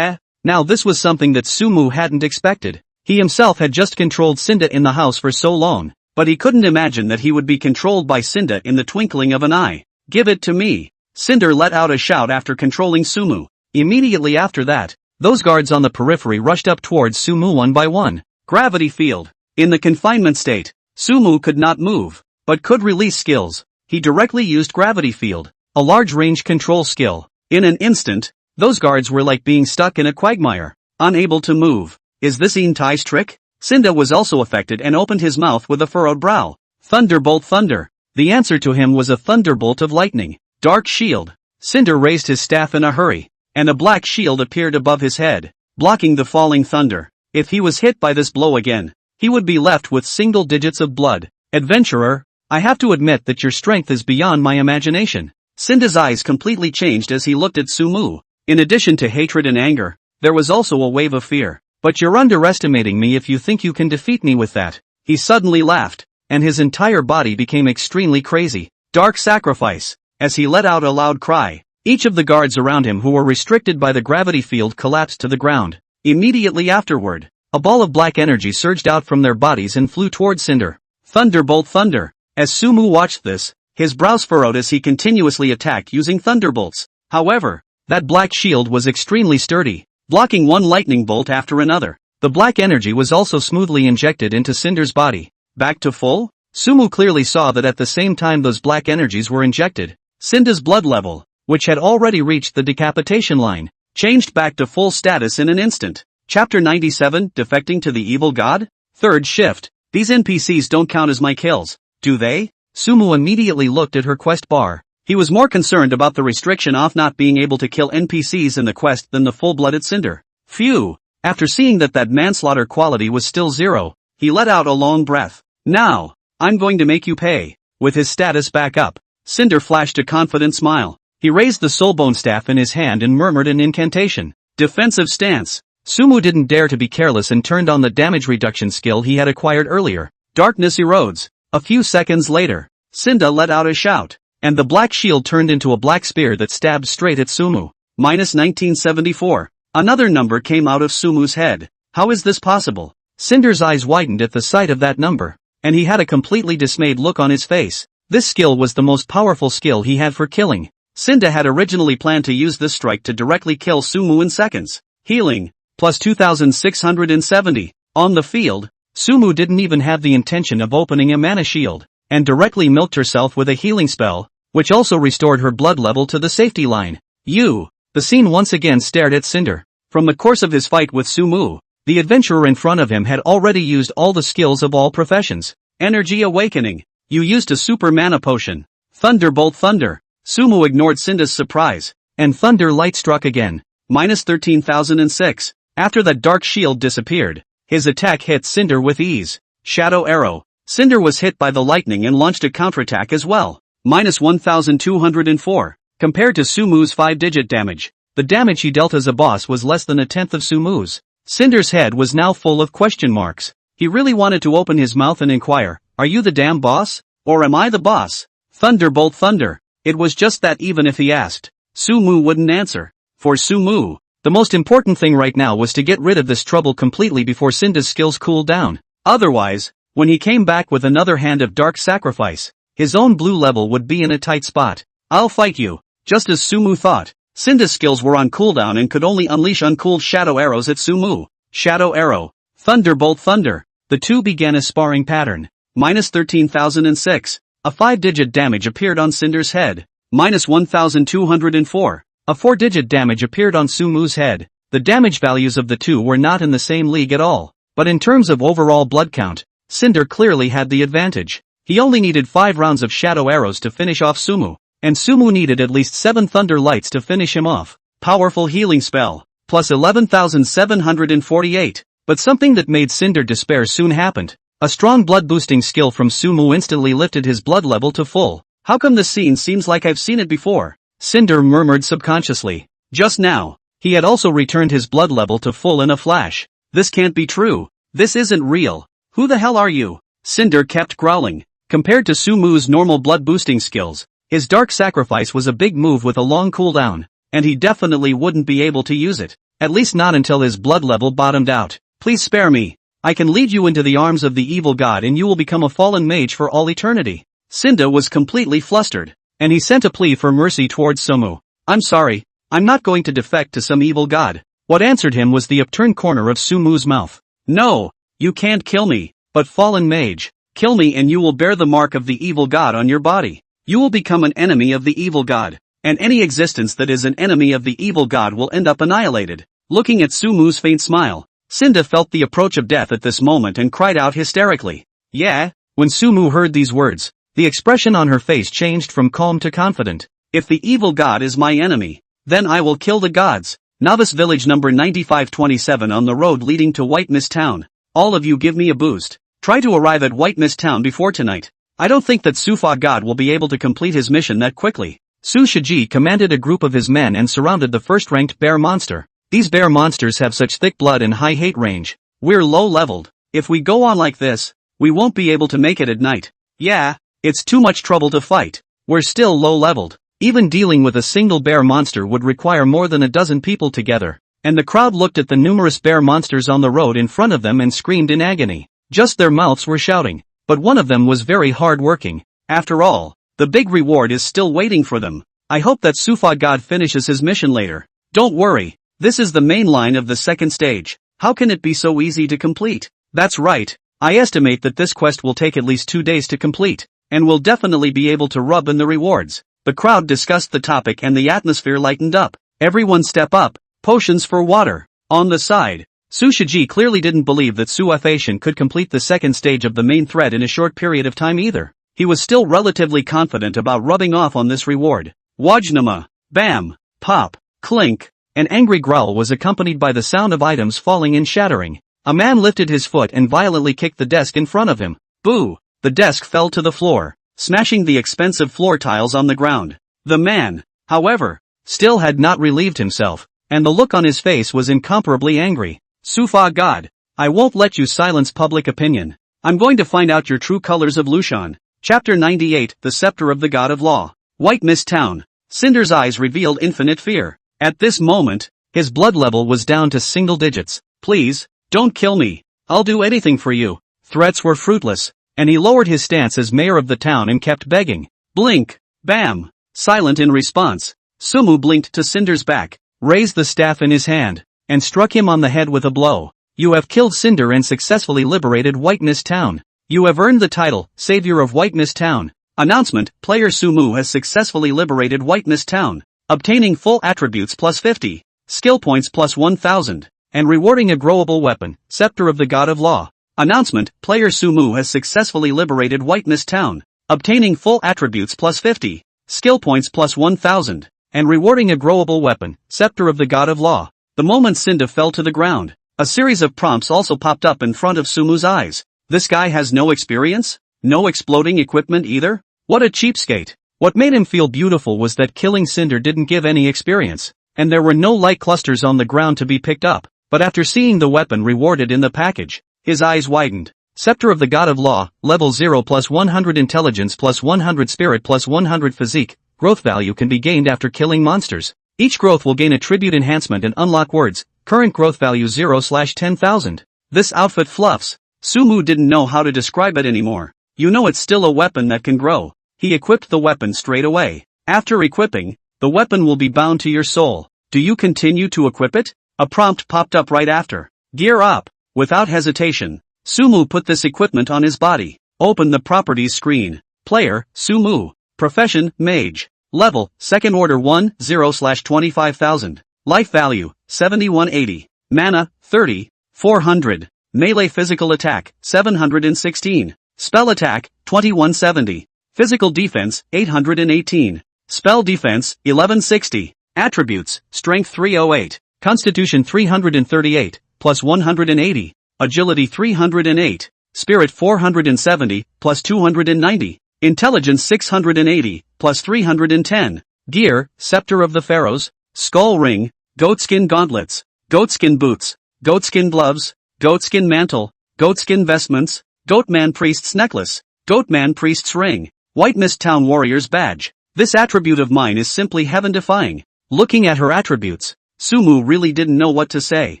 Now this was something that Sumu hadn't expected. He himself had just controlled Cinder in the house for so long, but he couldn't imagine that he would be controlled by Cinder in the twinkling of an eye. Give it to me. Cinder let out a shout after controlling Sumu. Immediately after that, those guards on the periphery rushed up towards Sumu one by one. Gravity field. In the confinement state, Sumu could not move, but could release skills. He directly used gravity field, a large range control skill. In an instant, those guards were like being stuck in a quagmire, unable to move. Is this Ian Tai's trick? Cinda was also affected and opened his mouth with a furrowed brow. Thunderbolt thunder. The answer to him was a thunderbolt of lightning. Dark shield. Cinder raised his staff in a hurry, and a black shield appeared above his head, blocking the falling thunder. If he was hit by this blow again, he would be left with single digits of blood. Adventurer, I have to admit that your strength is beyond my imagination. Cinda's eyes completely changed as he looked at Sumu. In addition to hatred and anger, there was also a wave of fear. But you're underestimating me if you think you can defeat me with that. He suddenly laughed, and his entire body became extremely crazy. Dark sacrifice. As he let out a loud cry, each of the guards around him who were restricted by the gravity field collapsed to the ground. Immediately afterward, a ball of black energy surged out from their bodies and flew towards Cinder. Thunderbolt thunder. As Sumu watched this, his brows furrowed as he continuously attacked using thunderbolts. However, that black shield was extremely sturdy, blocking one lightning bolt after another. The black energy was also smoothly injected into Cinder's body. Back to full? Sumu clearly saw that at the same time those black energies were injected, Cinder's blood level, which had already reached the decapitation line, changed back to full status in an instant. Chapter 97, Defecting to the Evil God? Third shift. These NPCs don't count as my kills, do they? Sumu immediately looked at her quest bar. He was more concerned about the restriction of not being able to kill NPCs in the quest than the full-blooded Cinder. Phew! After seeing that manslaughter quality was still 0, he let out a long breath. Now, I'm going to make you pay. With his status back up, Cinder flashed a confident smile. He raised the soulbone staff in his hand and murmured an incantation. Defensive stance. Sumu didn't dare to be careless and turned on the damage reduction skill he had acquired earlier. Darkness erodes. A few seconds later, Cinda let out a shout, and the black shield turned into a black spear that stabbed straight at Sumu. Minus 1974. Another number came out of Sumu's head. How is this possible? Cinder's eyes widened at the sight of that number, and he had a completely dismayed look on his face. This skill was the most powerful skill he had for killing. Cinda had originally planned to use this strike to directly kill Sumu in seconds. Healing, plus 2670. On the field, Sumu didn't even have the intention of opening a mana shield, and directly milked herself with a healing spell, which also restored her blood level to the safety line. The scene once again stared at Cinder. From the course of his fight with Sumu, the adventurer in front of him had already used all the skills of all professions. Energy awakening. You used a super mana potion. Thunderbolt thunder. Sumu ignored Cinda's surprise, and thunder light struck again. Minus 13,006. After that dark shield disappeared, his attack hit Cinder with ease. Shadow arrow. Cinder was hit by the lightning and launched a counterattack as well. Minus 1,204. Compared to Sumu's 5-digit damage, the damage he dealt as a boss was less than a tenth of Sumu's. Cinder's head was now full of question marks. He really wanted to open his mouth and inquire, "Are you the damn boss? Or am I the boss?" Thunderbolt thunder. It was just that even if he asked, Sumu wouldn't answer. For Sumu, the most important thing right now was to get rid of this trouble completely before Cinda's skills cooled down. Otherwise, when he came back with another hand of dark sacrifice, his own blue level would be in a tight spot. I'll fight you. Just as Sumu thought, Cinda's skills were on cooldown and could only unleash uncooled shadow arrows at Sumu. Shadow arrow. Thunderbolt thunder. The two began a sparring pattern. Minus 13,006. A 5-digit damage appeared on Cinder's head. Minus 1,204. A 4-digit damage appeared on Sumu's head. The damage values of the two were not in the same league at all. But in terms of overall blood count, Cinder clearly had the advantage. He only needed 5 rounds of shadow arrows to finish off Sumu, and Sumu needed at least 7 thunder lights to finish him off. Powerful healing spell. Plus 11,748. But something that made Cinder despair soon happened. A strong blood-boosting skill from Sumu instantly lifted his blood level to full. How come this scene seems like I've seen it before? Cinder murmured subconsciously. Just now, he had also returned his blood level to full in a flash. This can't be true. This isn't real. Who the hell are you? Cinder kept growling. Compared to Sumu's normal blood-boosting skills, his dark sacrifice was a big move with a long cooldown, and he definitely wouldn't be able to use it. At least not until his blood level bottomed out. Please spare me. I can lead you into the arms of the evil god and you will become a fallen mage for all eternity. Cinda was completely flustered. and he sent a plea for mercy towards Sumu. I'm sorry, I'm not going to defect to some evil god. What answered him was the upturned corner of Sumu's mouth. No, you can't kill me, but fallen mage, kill me and you will bear the mark of the evil god on your body. You will become an enemy of the evil god, and any existence that is an enemy of the evil god will end up annihilated. Looking at Sumu's faint smile, Cinda felt the approach of death at this moment and cried out hysterically. Yeah? When Sumu heard these words, the expression on her face changed from calm to confident. If the evil god is my enemy, then I will kill the gods. Novice Village number 9527 on the road leading to White Mist Town. All of you give me a boost. Try to arrive at White Mist Town before tonight. I don't think that Sufa god will be able to complete his mission that quickly. Su Shiji commanded a group of his men and surrounded the first-ranked bear monster. These bear monsters have such thick blood and high hate range. We're low-leveled. If we go on like this, we won't be able to make it at night. Yeah, it's too much trouble to fight. We're still low-leveled. Even dealing with a single bear monster would require more than a dozen people together. And the crowd looked at the numerous bear monsters on the road in front of them and screamed in agony. Just their mouths were shouting. But one of them was very hard-working. After all, the big reward is still waiting for them. I hope that Sufa god finishes his mission later. Don't worry, this is the main line of the second stage. How can it be so easy to complete? That's right, I estimate that this quest will take at least 2 days to complete, and we'll definitely be able to rub in the rewards. The crowd discussed the topic and the atmosphere lightened up. Everyone step up, potions for water. On the side, Su Shiji clearly didn't believe that Su Fashion could complete the second stage of the main thread in a short period of time either. He was still relatively confident about rubbing off on this reward. Wajnama, bam, pop, clink. An angry growl was accompanied by the sound of items falling and shattering. A man lifted his foot and violently kicked the desk in front of him. Boo! The desk fell to the floor, smashing the expensive floor tiles on the ground. The man, however, still had not relieved himself, and the look on his face was incomparably angry. Sufa god, I won't let you silence public opinion. I'm going to find out your true colors of Lushan. Chapter 98, The Scepter of the God of Law. White Mist Town. Cinder's eyes revealed infinite fear. At this moment, his blood level was down to single digits. Please, don't kill me. I'll do anything for you. Threats were fruitless, and he lowered his stance as mayor of the town and kept begging. Blink, bam. Silent in response, Sumu blinked to Cinder's back, raised the staff in his hand, and struck him on the head with a blow. You have killed Cinder and successfully liberated White Mist Town. You have earned the title, Savior of White Mist Town. Announcement, player Sumu has successfully liberated White Mist Town, obtaining full attributes plus 50, skill points plus 1000, and rewarding a growable weapon, Scepter of the God of Law. Announcement, player Sumu has successfully liberated White Mist Town, obtaining full attributes plus 50, skill points plus 1000, and rewarding a growable weapon, Scepter of the God of Law. The moment Cinda fell to the ground, a series of prompts also popped up in front of Sumu's eyes. This guy has no experience? No exploding equipment either? What a cheapskate. What made him feel beautiful was that killing Cinder didn't give any experience, and there were no light clusters on the ground to be picked up. But after seeing the weapon rewarded in the package, his eyes widened. Scepter of the God of Law, level 0 plus 100 intelligence plus 100 spirit plus 100 physique. Growth value can be gained after killing monsters. Each growth will gain attribute enhancement and unlock words. Current growth value 0/10,000. This outfit fluffs. Sumu didn't know how to describe it anymore. You know it's still a weapon that can grow. He equipped the weapon straight away. After equipping, the weapon will be bound to your soul. Do you continue to equip it? A prompt popped up right after. Gear up. Without hesitation, Sumu put this equipment on his body. Open the properties screen. Player, Sumu. Profession, Mage. Level, second order 10/25,000. Life value, 7180. Mana, 30, 400. Melee physical attack, 716. Spell attack, 2170. Physical defense, 818. Spell defense, 1160. Attributes, Strength 308. Constitution 338, plus 180. Agility 308. Spirit 470, plus 290. Intelligence 680, plus 310. Gear, Scepter of the Pharaohs. Skull ring, goatskin gauntlets, goatskin boots, goatskin gloves, goatskin mantle, goatskin vestments, goatman priest's necklace, goatman priest's ring, White Mist Town warrior's badge. This attribute of mine is simply heaven-defying. Looking at her attributes, Sumu really didn't know what to say.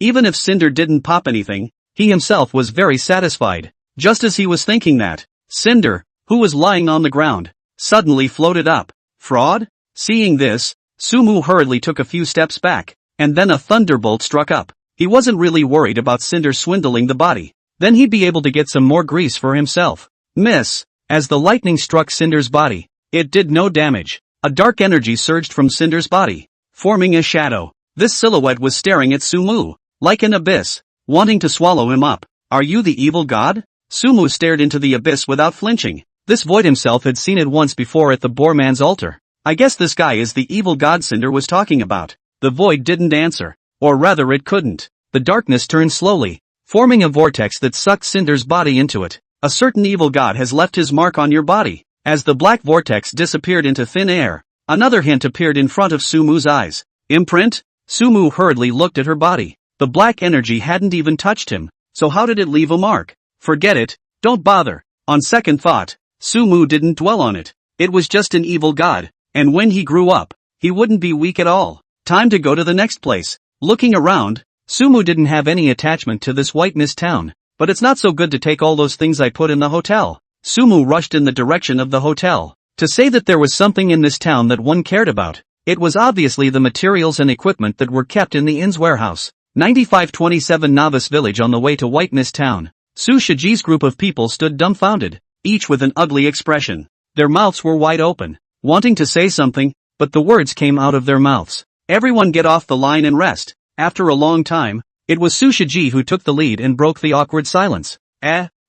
Even if Cinder didn't pop anything, he himself was very satisfied. Just as he was thinking that, Cinder, who was lying on the ground, suddenly floated up. Fraud? Seeing this, Sumu hurriedly took a few steps back, and then a thunderbolt struck up. He wasn't really worried about Cinder swindling the body. Then he'd be able to get some more grease for himself. Miss. As the lightning struck Cinder's body, it did no damage. A dark energy surged from Cinder's body, forming a shadow. This silhouette was staring at Sumu, like an abyss, wanting to swallow him up. Are you the evil god? Sumu stared into the abyss without flinching. This void himself had seen it once before at the Boar Man's altar. I guess this guy is the evil god Cinder was talking about. The void didn't answer. Or rather it couldn't. The darkness turned slowly, forming a vortex that sucked Cinder's body into it. A certain evil god has left his mark on your body. As the black vortex disappeared into thin air, another hint appeared in front of Sumu's eyes. Imprint? Sumu hurriedly looked at her body. The black energy hadn't even touched him, so how did it leave a mark? Forget it, don't bother. On second thought, Sumu didn't dwell on it. It was just an evil god, and when he grew up, he wouldn't be weak at all. Time to go to the next place. Looking around, Sumu didn't have any attachment to this White Mist town, but it's not so good to take all those things I put in the hotel. Sumu rushed in the direction of the hotel. To say that there was something in this town that one cared about, it was obviously the materials and equipment that were kept in the inn's warehouse. 9527 Novice Village. On the way to White Mist Town, Su Shiji's group of people stood dumbfounded, each with an ugly expression. Their mouths were wide open, wanting to say something, but the words came out of their mouths. Everyone get off the line and rest. After a long time, it was Su Shiji who took the lead and broke the awkward silence.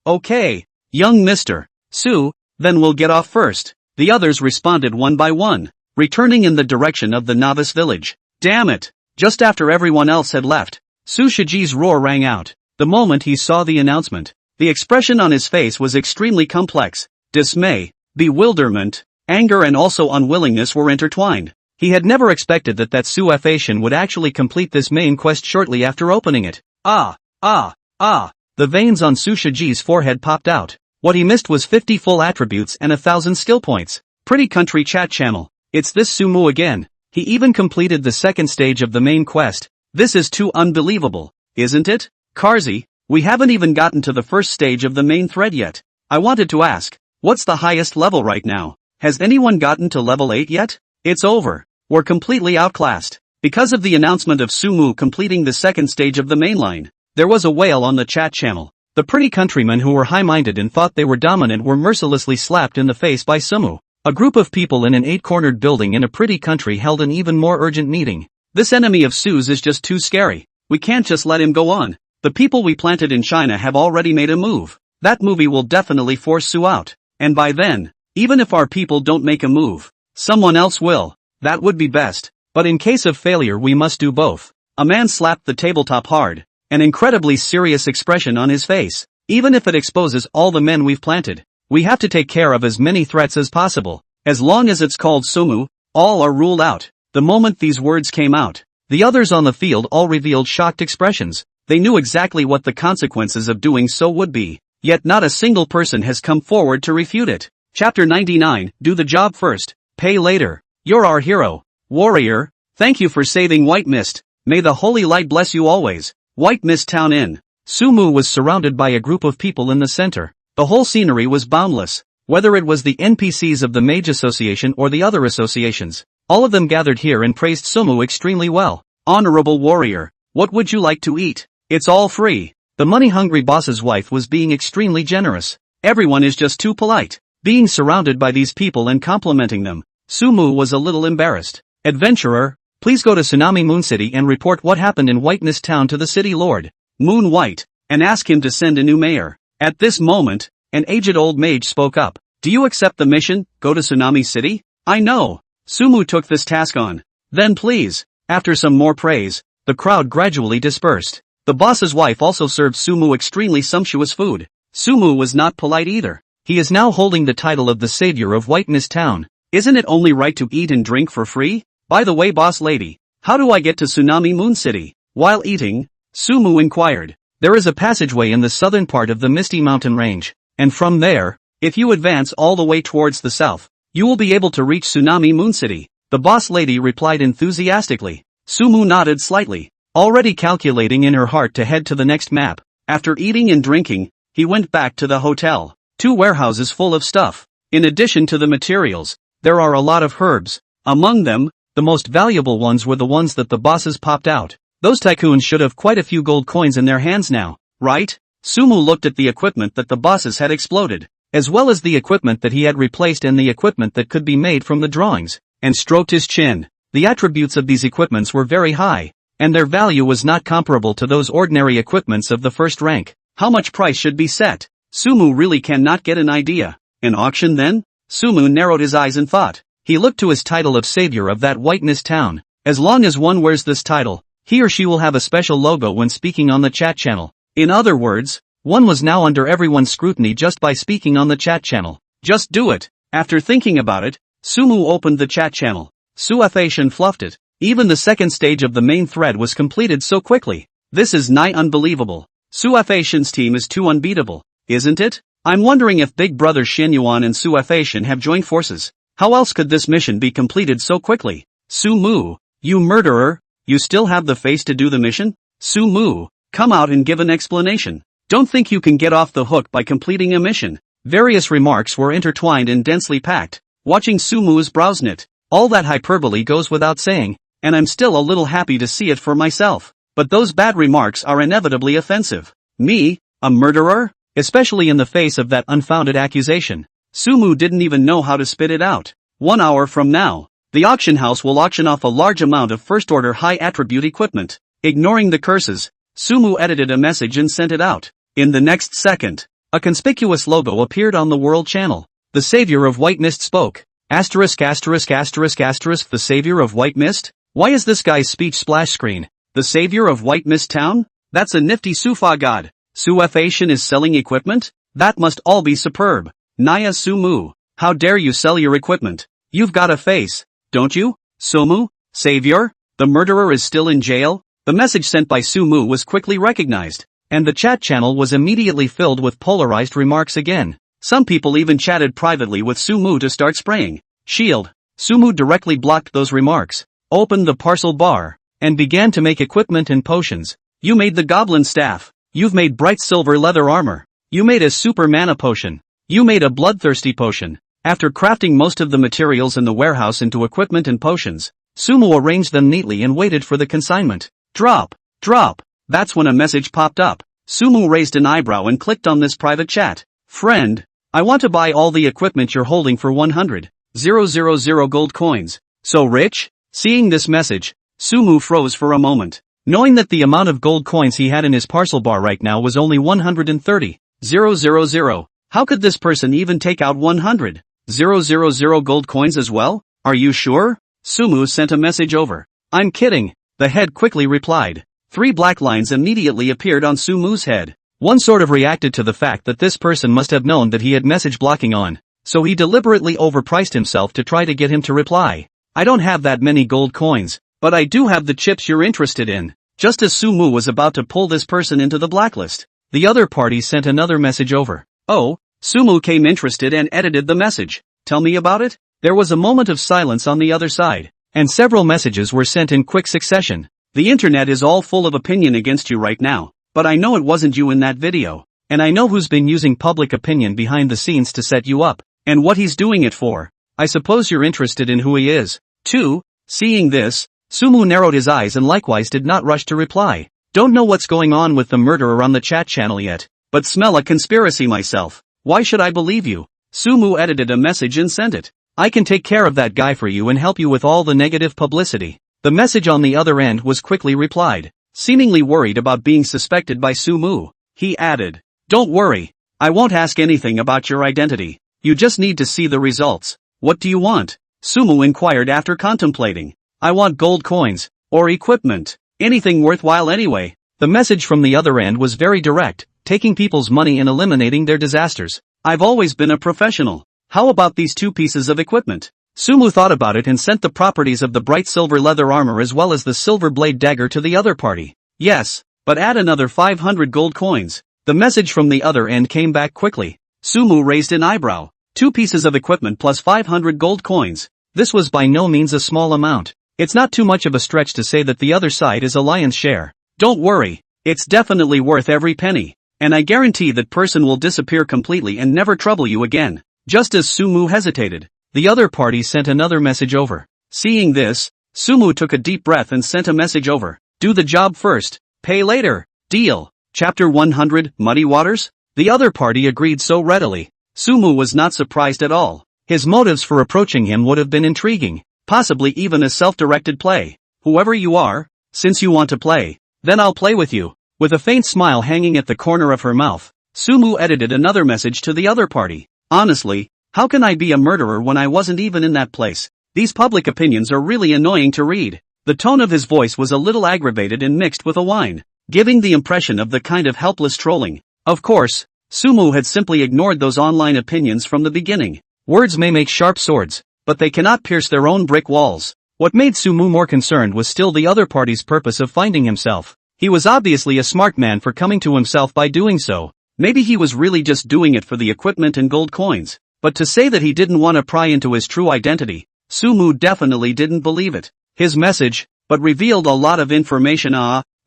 Okay. Young mister. Su, then we'll get off first. The others responded one by one, returning in the direction of the Novice Village. Damn it! Just after everyone else had left, Su Shiji's roar rang out. The moment he saw the announcement, the expression on his face was extremely complex. Dismay, bewilderment, anger and also unwillingness were intertwined. He had never expected that Suefation would actually complete this main quest shortly after opening it. The veins on Su Shiji's forehead popped out. What he missed was 50 full attributes and 1,000 skill points. Pretty country chat channel. It's this Sumu again. He even completed the second stage of the main quest. This is too unbelievable, isn't it? Karzi, we haven't even gotten to the first stage of the main thread yet. I wanted to ask, what's the highest level right now? Has anyone gotten to level 8 yet? It's over. We're completely outclassed. Because of the announcement of Sumu completing the second stage of the main line, there was a wail on the chat channel. The pretty countrymen who were high-minded and thought they were dominant were mercilessly slapped in the face by Sumu. A group of people in an 8-cornered building in a pretty country held an even more urgent meeting. This enemy of Su's is just too scary. We can't just let him go on. The people we planted in China have already made a move. That movie will definitely force Su out. And by then, even if our people don't make a move, someone else will. That would be best. But in case of failure we must do both. A man slapped the tabletop hard, an incredibly serious expression on his face. Even if it exposes all the men we've planted, we have to take care of as many threats as possible. As long as it's called Sumu, all are ruled out. The moment these words came out, the others on the field all revealed shocked expressions. They knew exactly what the consequences of doing so would be, yet not a single person has come forward to refute it. Chapter 99, Do the job first, pay later. You're our hero, warrior. Thank you for saving White Mist. May the holy light bless you always. White Mist Town Inn. Sumu was surrounded by a group of people in the center. The whole scenery was boundless. Whether it was the NPCs of the Mage Association or the other associations, all of them gathered here and praised Sumu extremely well. Honorable warrior, what would you like to eat? It's all free. The money-hungry boss's wife was being extremely generous. Everyone is just too polite. Being surrounded by these people and complimenting them, Sumu was a little embarrassed. Adventurer, please go to Tsunami Moon City and report what happened in White Mist Town to the city lord, Moon White, and ask him to send a new mayor. At this moment, an aged old mage spoke up. Do you accept the mission, go to Tsunami City? I know. Sumu took this task on. Then please. After some more praise, the crowd gradually dispersed. The boss's wife also served Sumu extremely sumptuous food. Sumu was not polite either. He is now holding the title of the savior of White Mist Town. Isn't it only right to eat and drink for free? By the way, boss lady, how do I get to Tsunami Moon City? While eating, Sumu inquired. There is a passageway in the southern part of the Misty Mountain Range, and from there, if you advance all the way towards the south, you will be able to reach Tsunami Moon City. The boss lady replied enthusiastically. Sumu nodded slightly, already calculating in her heart to head to the next map. After eating and drinking, he went back to the hotel. 2 warehouses full of stuff. In addition to the materials, There are a lot of herbs. Among them, the most valuable ones were the ones that the bosses popped out. Those tycoons should have quite a few gold coins in their hands now, right? Sumu looked at the equipment that the bosses had exploded, as well as the equipment that he had replaced and the equipment that could be made from the drawings, and stroked his chin. The attributes of these equipments were very high, and their value was not comparable to those ordinary equipments of the first rank. How much price should be set? Sumu really cannot get an idea. An auction then? Sumu narrowed his eyes and thought. He looked to his title of savior of that white mist town. As long as one wears this title, he or she will have a special logo when speaking on the chat channel. In other words, one was now under everyone's scrutiny just by speaking on the chat channel. Just do it. After thinking about it, Sumu opened the chat channel. Suafation fluffed it. Even the second stage of the main thread was completed so quickly. This is nigh unbelievable. Suafation's team is too unbeatable, isn't it? I'm wondering if Big Brother Shenyuan and Suafation have joined forces. How else could this mission be completed so quickly? Sumu, you murderer, you still have the face to do the mission? Sumu, come out and give an explanation. Don't think you can get off the hook by completing a mission. Various remarks were intertwined and densely packed. Watching Sumu's brows knit. All that hyperbole goes without saying, and I'm still a little happy to see it for myself. But those bad remarks are inevitably offensive. Me, a murderer? Especially in the face of that unfounded accusation. Sumu didn't even know how to spit it out. 1 hour from now, the auction house will auction off a large amount of first-order high-attribute equipment. Ignoring the curses, Sumu edited a message and sent it out. In the next second, a conspicuous logo appeared on the world channel. The savior of White Mist spoke. Asterisk asterisk asterisk asterisk the savior of White Mist? Why is this guy's speech splash screen? The savior of White Mist Town? That's a nifty Sufa god. Suafation is selling equipment? That must all be superb. Naya Sumu, how dare you sell your equipment? You've got a face, don't you? Sumu, savior? The murderer is still in jail? The message sent by Sumu was quickly recognized, and the chat channel was immediately filled with polarized remarks again. Some people even chatted privately with Sumu to start spraying shield. Sumu directly blocked those remarks, opened the parcel bar, and began to make equipment and potions. You made the goblin staff. You've made bright silver leather armor. You made a super mana potion. You made a bloodthirsty potion. After crafting most of the materials in the warehouse into equipment and potions, Sumu arranged them neatly and waited for the consignment. Drop. Drop. That's when a message popped up. Sumu raised an eyebrow and clicked on this private chat. Friend, I want to buy all the equipment you're holding for 100,000 gold coins. So rich? Seeing this message, Sumu froze for a moment. Knowing that the amount of gold coins he had in his parcel bar right now was only 130,000. How could this person even take out 100,000 gold coins as well? Are you sure? Sumu sent a message over. I'm kidding, the head quickly replied. 3 black lines immediately appeared on Sumu's head. One sort of reacted to the fact that this person must have known that he had message blocking on, so he deliberately overpriced himself to try to get him to reply. I don't have that many gold coins, but I do have the chips you're interested in. Just as Sumu was about to pull this person into the blacklist, the other party sent another message over. Oh, Sumu came interested and edited the message. Tell me about it? There was a moment of silence on the other side, and several messages were sent in quick succession. The internet is all full of opinion against you right now, but I know it wasn't you in that video, and I know who's been using public opinion behind the scenes to set you up, and what he's doing it for. I suppose you're interested in who he is, too? Seeing this, Sumu narrowed his eyes and likewise did not rush to reply. Don't know what's going on with the murderer on the chat channel yet, but smell a conspiracy myself. Why should I believe you? Sumu edited a message and sent it. I can take care of that guy for you and help you with all the negative publicity. The message on the other end was quickly replied. Seemingly worried about being suspected by Sumu, he added, don't worry, I won't ask anything about your identity. You just need to see the results. What do you want? Sumu inquired after contemplating. I want gold coins, or equipment, anything worthwhile anyway. The message from the other end was very direct, taking people's money and eliminating their disasters. I've always been a professional. How about these 2 pieces of equipment? Sumu thought about it and sent the properties of the bright silver leather armor as well as the silver blade dagger to the other party. Yes, but add another 500 gold coins. The message from the other end came back quickly. Sumu raised an eyebrow. 2 pieces of equipment plus 500 gold coins. This was by no means a small amount. It's not too much of a stretch to say that the other side is a lion's share. Don't worry, it's definitely worth every penny. And I guarantee that person will disappear completely and never trouble you again. Just as Sumu hesitated, The other party sent another message over. Seeing this, Sumu took a deep breath and sent a message over. Do the job first, pay later. Deal. Chapter 100, Muddy Waters? The other party agreed so readily. Sumu was not surprised at all. His motives for approaching him would have been intriguing, possibly even a self-directed play. Whoever you are, since you want to play, then I'll play with you. With a faint smile hanging at the corner of her mouth, Sumu edited another message to the other party. Honestly, how can I be a murderer when I wasn't even in that place? These public opinions are really annoying to read. The tone of his voice was a little aggravated and mixed with a whine, giving the impression of the kind of helpless trolling. Of course, Sumu had simply ignored those online opinions from the beginning. Words may make sharp swords, but they cannot pierce their own brick walls. What made Sumu more concerned was still the other party's purpose of finding himself. He was obviously a smart man for coming to himself by doing so. Maybe he was really just doing it for the equipment and gold coins. But to say that he didn't want to pry into his true identity, Sumu definitely didn't believe it. His message, but revealed a lot of information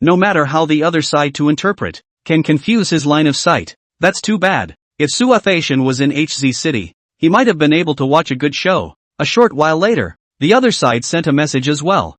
no matter how the other side to interpret, can confuse his line of sight. That's too bad. If Suafation was in HZ City, he might have been able to watch a good show. A short while later, the other side sent a message as well.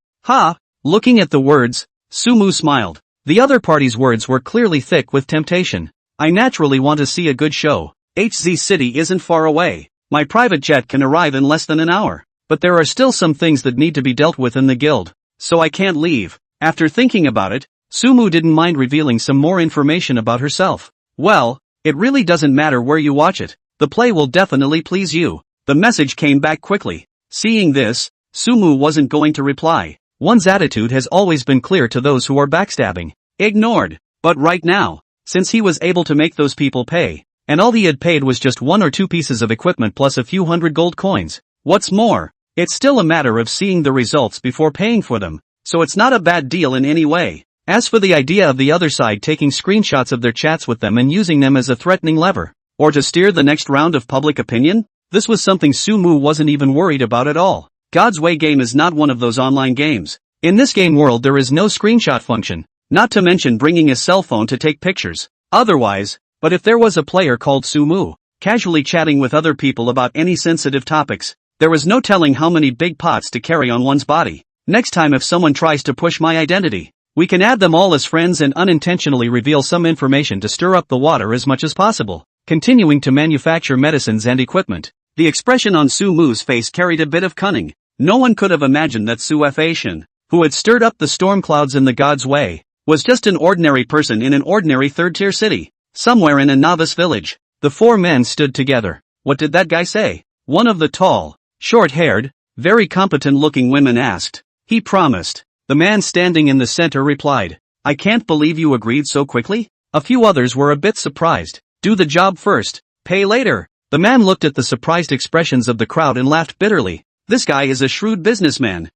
Looking at the words, Sumu smiled. The other party's words were clearly thick with temptation. I naturally want to see a good show. HZ City isn't far away. My private jet can arrive in less than an hour. But there are still some things that need to be dealt with in the guild, so I can't leave. After thinking about it, Sumu didn't mind revealing some more information about herself. Well, it really doesn't matter where you watch it. The play will definitely please you. The message came back quickly. Seeing this, Sumu wasn't going to reply. One's attitude has always been clear to those who are backstabbing. Ignored. But right now, since he was able to make those people pay, and all he had paid was just 1 or 2 pieces of equipment plus a few hundred gold coins. What's more, it's still a matter of seeing the results before paying for them, so it's not a bad deal in any way. As for the idea of the other side taking screenshots of their chats with them and using them as a threatening lever, or to steer the next round of public opinion, this was something Sumu wasn't even worried about at all. God's Way game is not one of those online games. In this game world there is no screenshot function, not to mention bringing a cell phone to take pictures. Otherwise, but if there was a player called Sumu, casually chatting with other people about any sensitive topics, there was no telling how many big pots to carry on one's body. Next time if someone tries to push my identity, we can add them all as friends and unintentionally reveal some information to stir up the water as much as possible. Continuing to manufacture medicines and equipment. The expression on Sumu's face carried a bit of cunning. No one could have imagined that Suafation, who had stirred up the storm clouds in the God's Way, was just an ordinary person in an ordinary third-tier city, somewhere in a novice village. The 4 men stood together. What did that guy say? One of the tall, short-haired, very competent-looking women asked. He promised. The man standing in the center replied. I can't believe you agreed so quickly. A few others were a bit surprised. Do the job first, pay later. The man looked at the surprised expressions of the crowd and laughed bitterly. This guy is a shrewd businessman.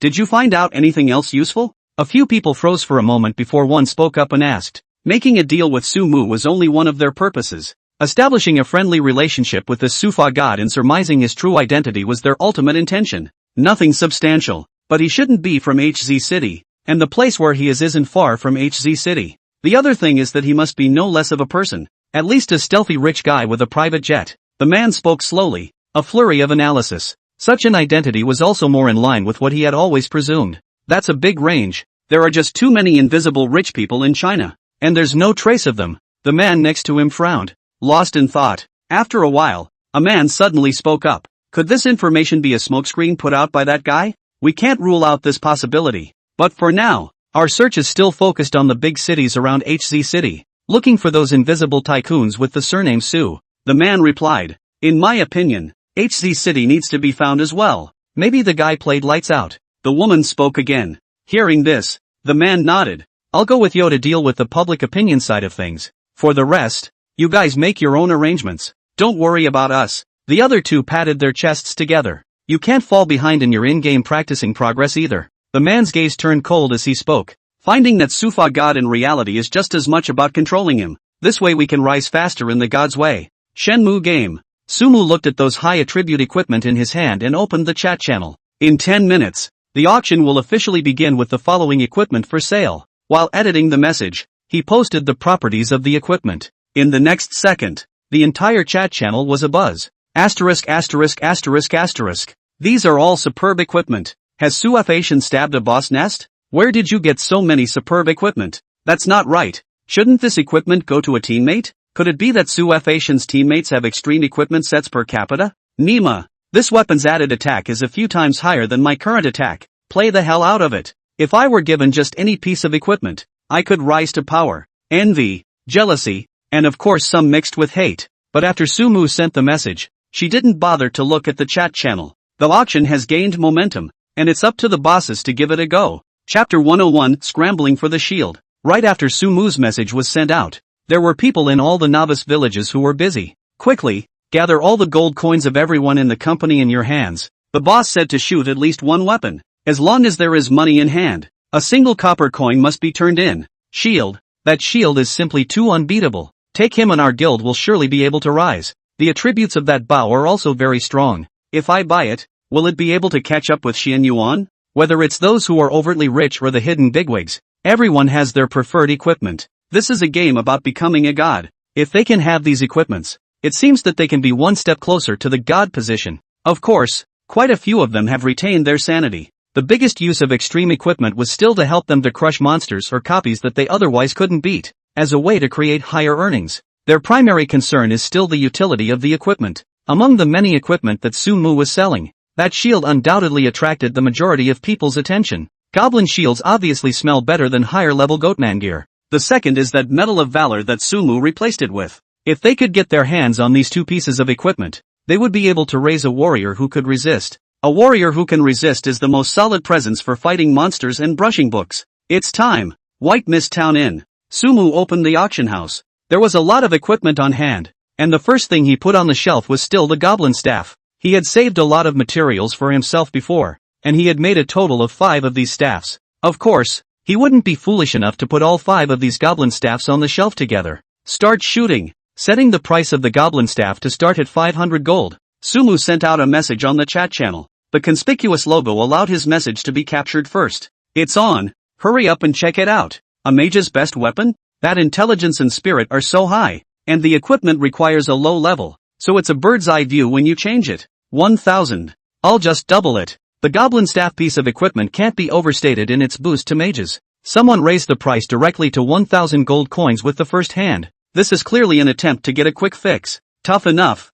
Did you find out anything else useful? A few people froze for a moment before one spoke up and asked. Making a deal with Sumu was only one of their purposes. Establishing a friendly relationship with the Sufa god and surmising his true identity was their ultimate intention. Nothing substantial, but he shouldn't be from HZ City, and the place where he is isn't far from HZ City. The other thing is that he must be no less of a person, at least a stealthy rich guy with a private jet. The man spoke slowly, a flurry of analysis. Such an identity was also more in line with what he had always presumed. That's a big range. There are just too many invisible rich people in China, and there's no trace of them. The man next to him frowned, lost in thought. After a while, a man suddenly spoke up. Could this information be a smokescreen put out by that guy? We can't rule out this possibility. But for now, our search is still focused on the big cities around HZ City, looking for those invisible tycoons with the surname Su. The man replied. In my opinion, HZ City needs to be found as well. Maybe the guy played lights out. The woman spoke again. Hearing this, the man nodded. I'll go with you to deal with the public opinion side of things. For the rest, you guys make your own arrangements. Don't worry about us. The other 2 patted their chests together. You can't fall behind in your in-game practicing progress either. The man's gaze turned cold as he spoke, finding that Sufa God in reality is just as much about controlling him. This way we can rise faster in the God's Way. Shenmue game. Sumu looked at those high attribute equipment in his hand and opened the chat channel. In 10 minutes, the auction will officially begin with the following equipment for sale. While editing the message, he posted the properties of the equipment. In the next second, the entire chat channel was abuzz. Asterisk asterisk asterisk asterisk. These are all superb equipment. Has Suafation stabbed a boss nest? Where did you get so many superb equipment? That's not right. Shouldn't this equipment go to a teammate? Could it be that Suafation's teammates have extreme equipment sets per capita? Nima. This weapon's added attack is a few times higher than my current attack. Play the hell out of it. If I were given just any piece of equipment, I could rise to power, envy, jealousy, and of course some mixed with hate. But after Sumu sent the message, she didn't bother to look at the chat channel. The auction has gained momentum, and it's up to the bosses to give it a go. Chapter 101, Scrambling for the Shield. Right after Sumu's message was sent out, there were people in all the novice villages who were busy. Quickly, gather all the gold coins of everyone in the company in your hands. The boss said to shoot at least one weapon. As long as there is money in hand, a single copper coin must be turned in. Shield. That shield is simply too unbeatable. Take him and our guild will surely be able to rise. The attributes of that bow are also very strong. If I buy it, will it be able to catch up with Xian Yuan? Whether it's those who are overtly rich or the hidden bigwigs, everyone has their preferred equipment. This is a game about becoming a god. If they can have these equipments, it seems that they can be one step closer to the god position. Of course, quite a few of them have retained their sanity. The biggest use of extreme equipment was still to help them to crush monsters or copies that they otherwise couldn't beat, as a way to create higher earnings. Their primary concern is still the utility of the equipment. Among the many equipment that Sumu was selling, that shield undoubtedly attracted the majority of people's attention. Goblin shields obviously smell better than higher-level goatman gear. The second is that Medal of Valor that Sumu replaced it with. If they could get their hands on these two pieces of equipment, they would be able to raise a warrior who could resist. A warrior who can resist is the most solid presence for fighting monsters and brushing books. It's time. White Mist Town Inn. Sumu opened the auction house. There was a lot of equipment on hand, and the first thing he put on the shelf was still the goblin staff. He had saved a lot of materials for himself before, and he had made a total of 5 of these staffs. Of course, he wouldn't be foolish enough to put all 5 of these goblin staffs on the shelf together. Start shooting. Setting the price of the goblin staff to start at 500 gold, Sumu sent out a message on the chat channel. The conspicuous logo allowed his message to be captured first. It's on. Hurry up and check it out. A mage's best weapon? That intelligence and spirit are so high, and the equipment requires a low level, so it's a bird's eye view when you change it. 1,000. I'll just double it. The goblin staff piece of equipment can't be overstated in its boost to mages. Someone raised the price directly to 1,000 gold coins with the first hand. This is clearly an attempt to get a quick fix. Tough enough.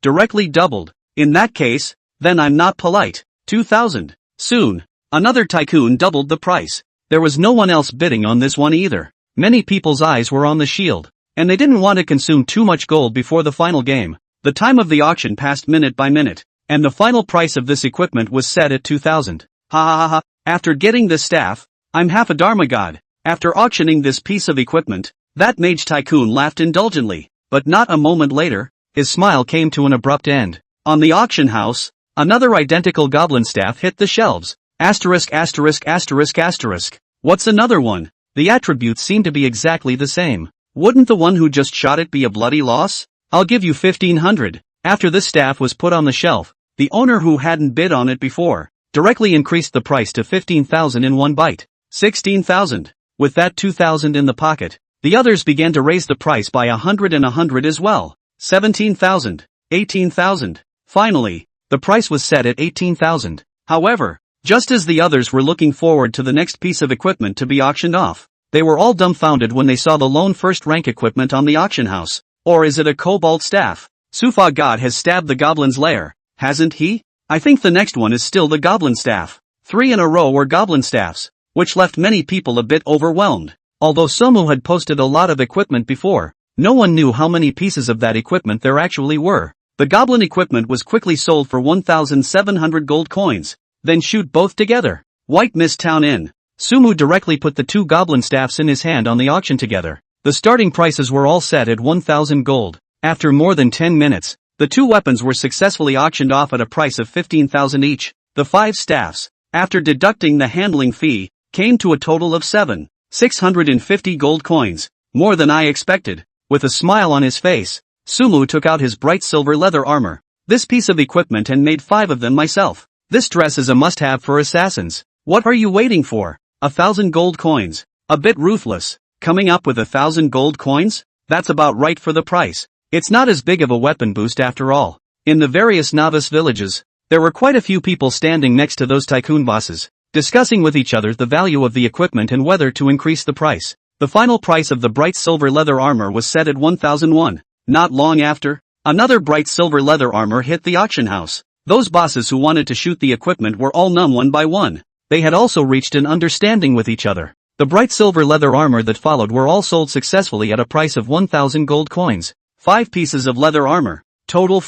Directly doubled. In that case, then I'm not polite. 2,000. Soon, another tycoon doubled the price. There was no one else bidding on this one either. Many people's eyes were on the shield, and they didn't want to consume too much gold before the final game. The time of the auction passed minute by minute, and the final price of this equipment was set at 2,000. Ha ha ha ha. After getting this staff, I'm half a Dharma god. After auctioning this piece of equipment, that mage tycoon laughed indulgently, but not a moment later, his smile came to an abrupt end. On the auction house, another identical goblin staff hit the shelves. Asterisk asterisk asterisk asterisk. What's another one? The attributes seem to be exactly the same. Wouldn't the one who just shot it be a bloody loss? I'll give you 1,500. After this staff was put on the shelf, the owner who hadn't bid on it before, directly increased the price to 15,000 in one bite. 16,000. With that 2,000 in the pocket, the others began to raise the price by 100 and 100 as well. 17,000. 18,000. Finally, the price was set at 18,000. However, just as the others were looking forward to the next piece of equipment to be auctioned off, they were all dumbfounded when they saw the lone first-rank equipment on the auction house. Or is it a kobold staff? Sufa God has stabbed the goblin's lair, hasn't he? I think the next one is still the goblin staff. 3 in a row were goblin staffs, which left many people a bit overwhelmed. Although Somu had posted a lot of equipment before, no one knew how many pieces of that equipment there actually were. The goblin equipment was quickly sold for 1,700 gold coins. Then shoot both together. White Mist Town Inn. Sumu directly put the 2 goblin staffs in his hand on the auction together. The starting prices were all set at 1,000 gold. After more than 10 minutes, the 2 weapons were successfully auctioned off at a price of 15,000 each. The 5 staffs, after deducting the handling fee, came to a total of 7,650 gold coins, more than I expected. With a smile on his face, Sumu took out his bright silver leather armor. This piece of equipment and made 5 of them myself. This dress is a must-have for assassins. What are you waiting for? 1,000 gold coins. A bit ruthless. Coming up with 1,000 gold coins? That's about right for the price. It's not as big of a weapon boost after all. In the various novice villages, there were quite a few people standing next to those tycoon bosses, discussing with each other the value of the equipment and whether to increase the price. The final price of the bright silver leather armor was set at 1,001. Not long after, another bright silver leather armor hit the auction house. Those bosses who wanted to shoot the equipment were all numb one by one. They had also reached an understanding with each other. The bright silver leather armor that followed were all sold successfully at a price of 1,000 gold coins. 5 pieces of leather armor. Total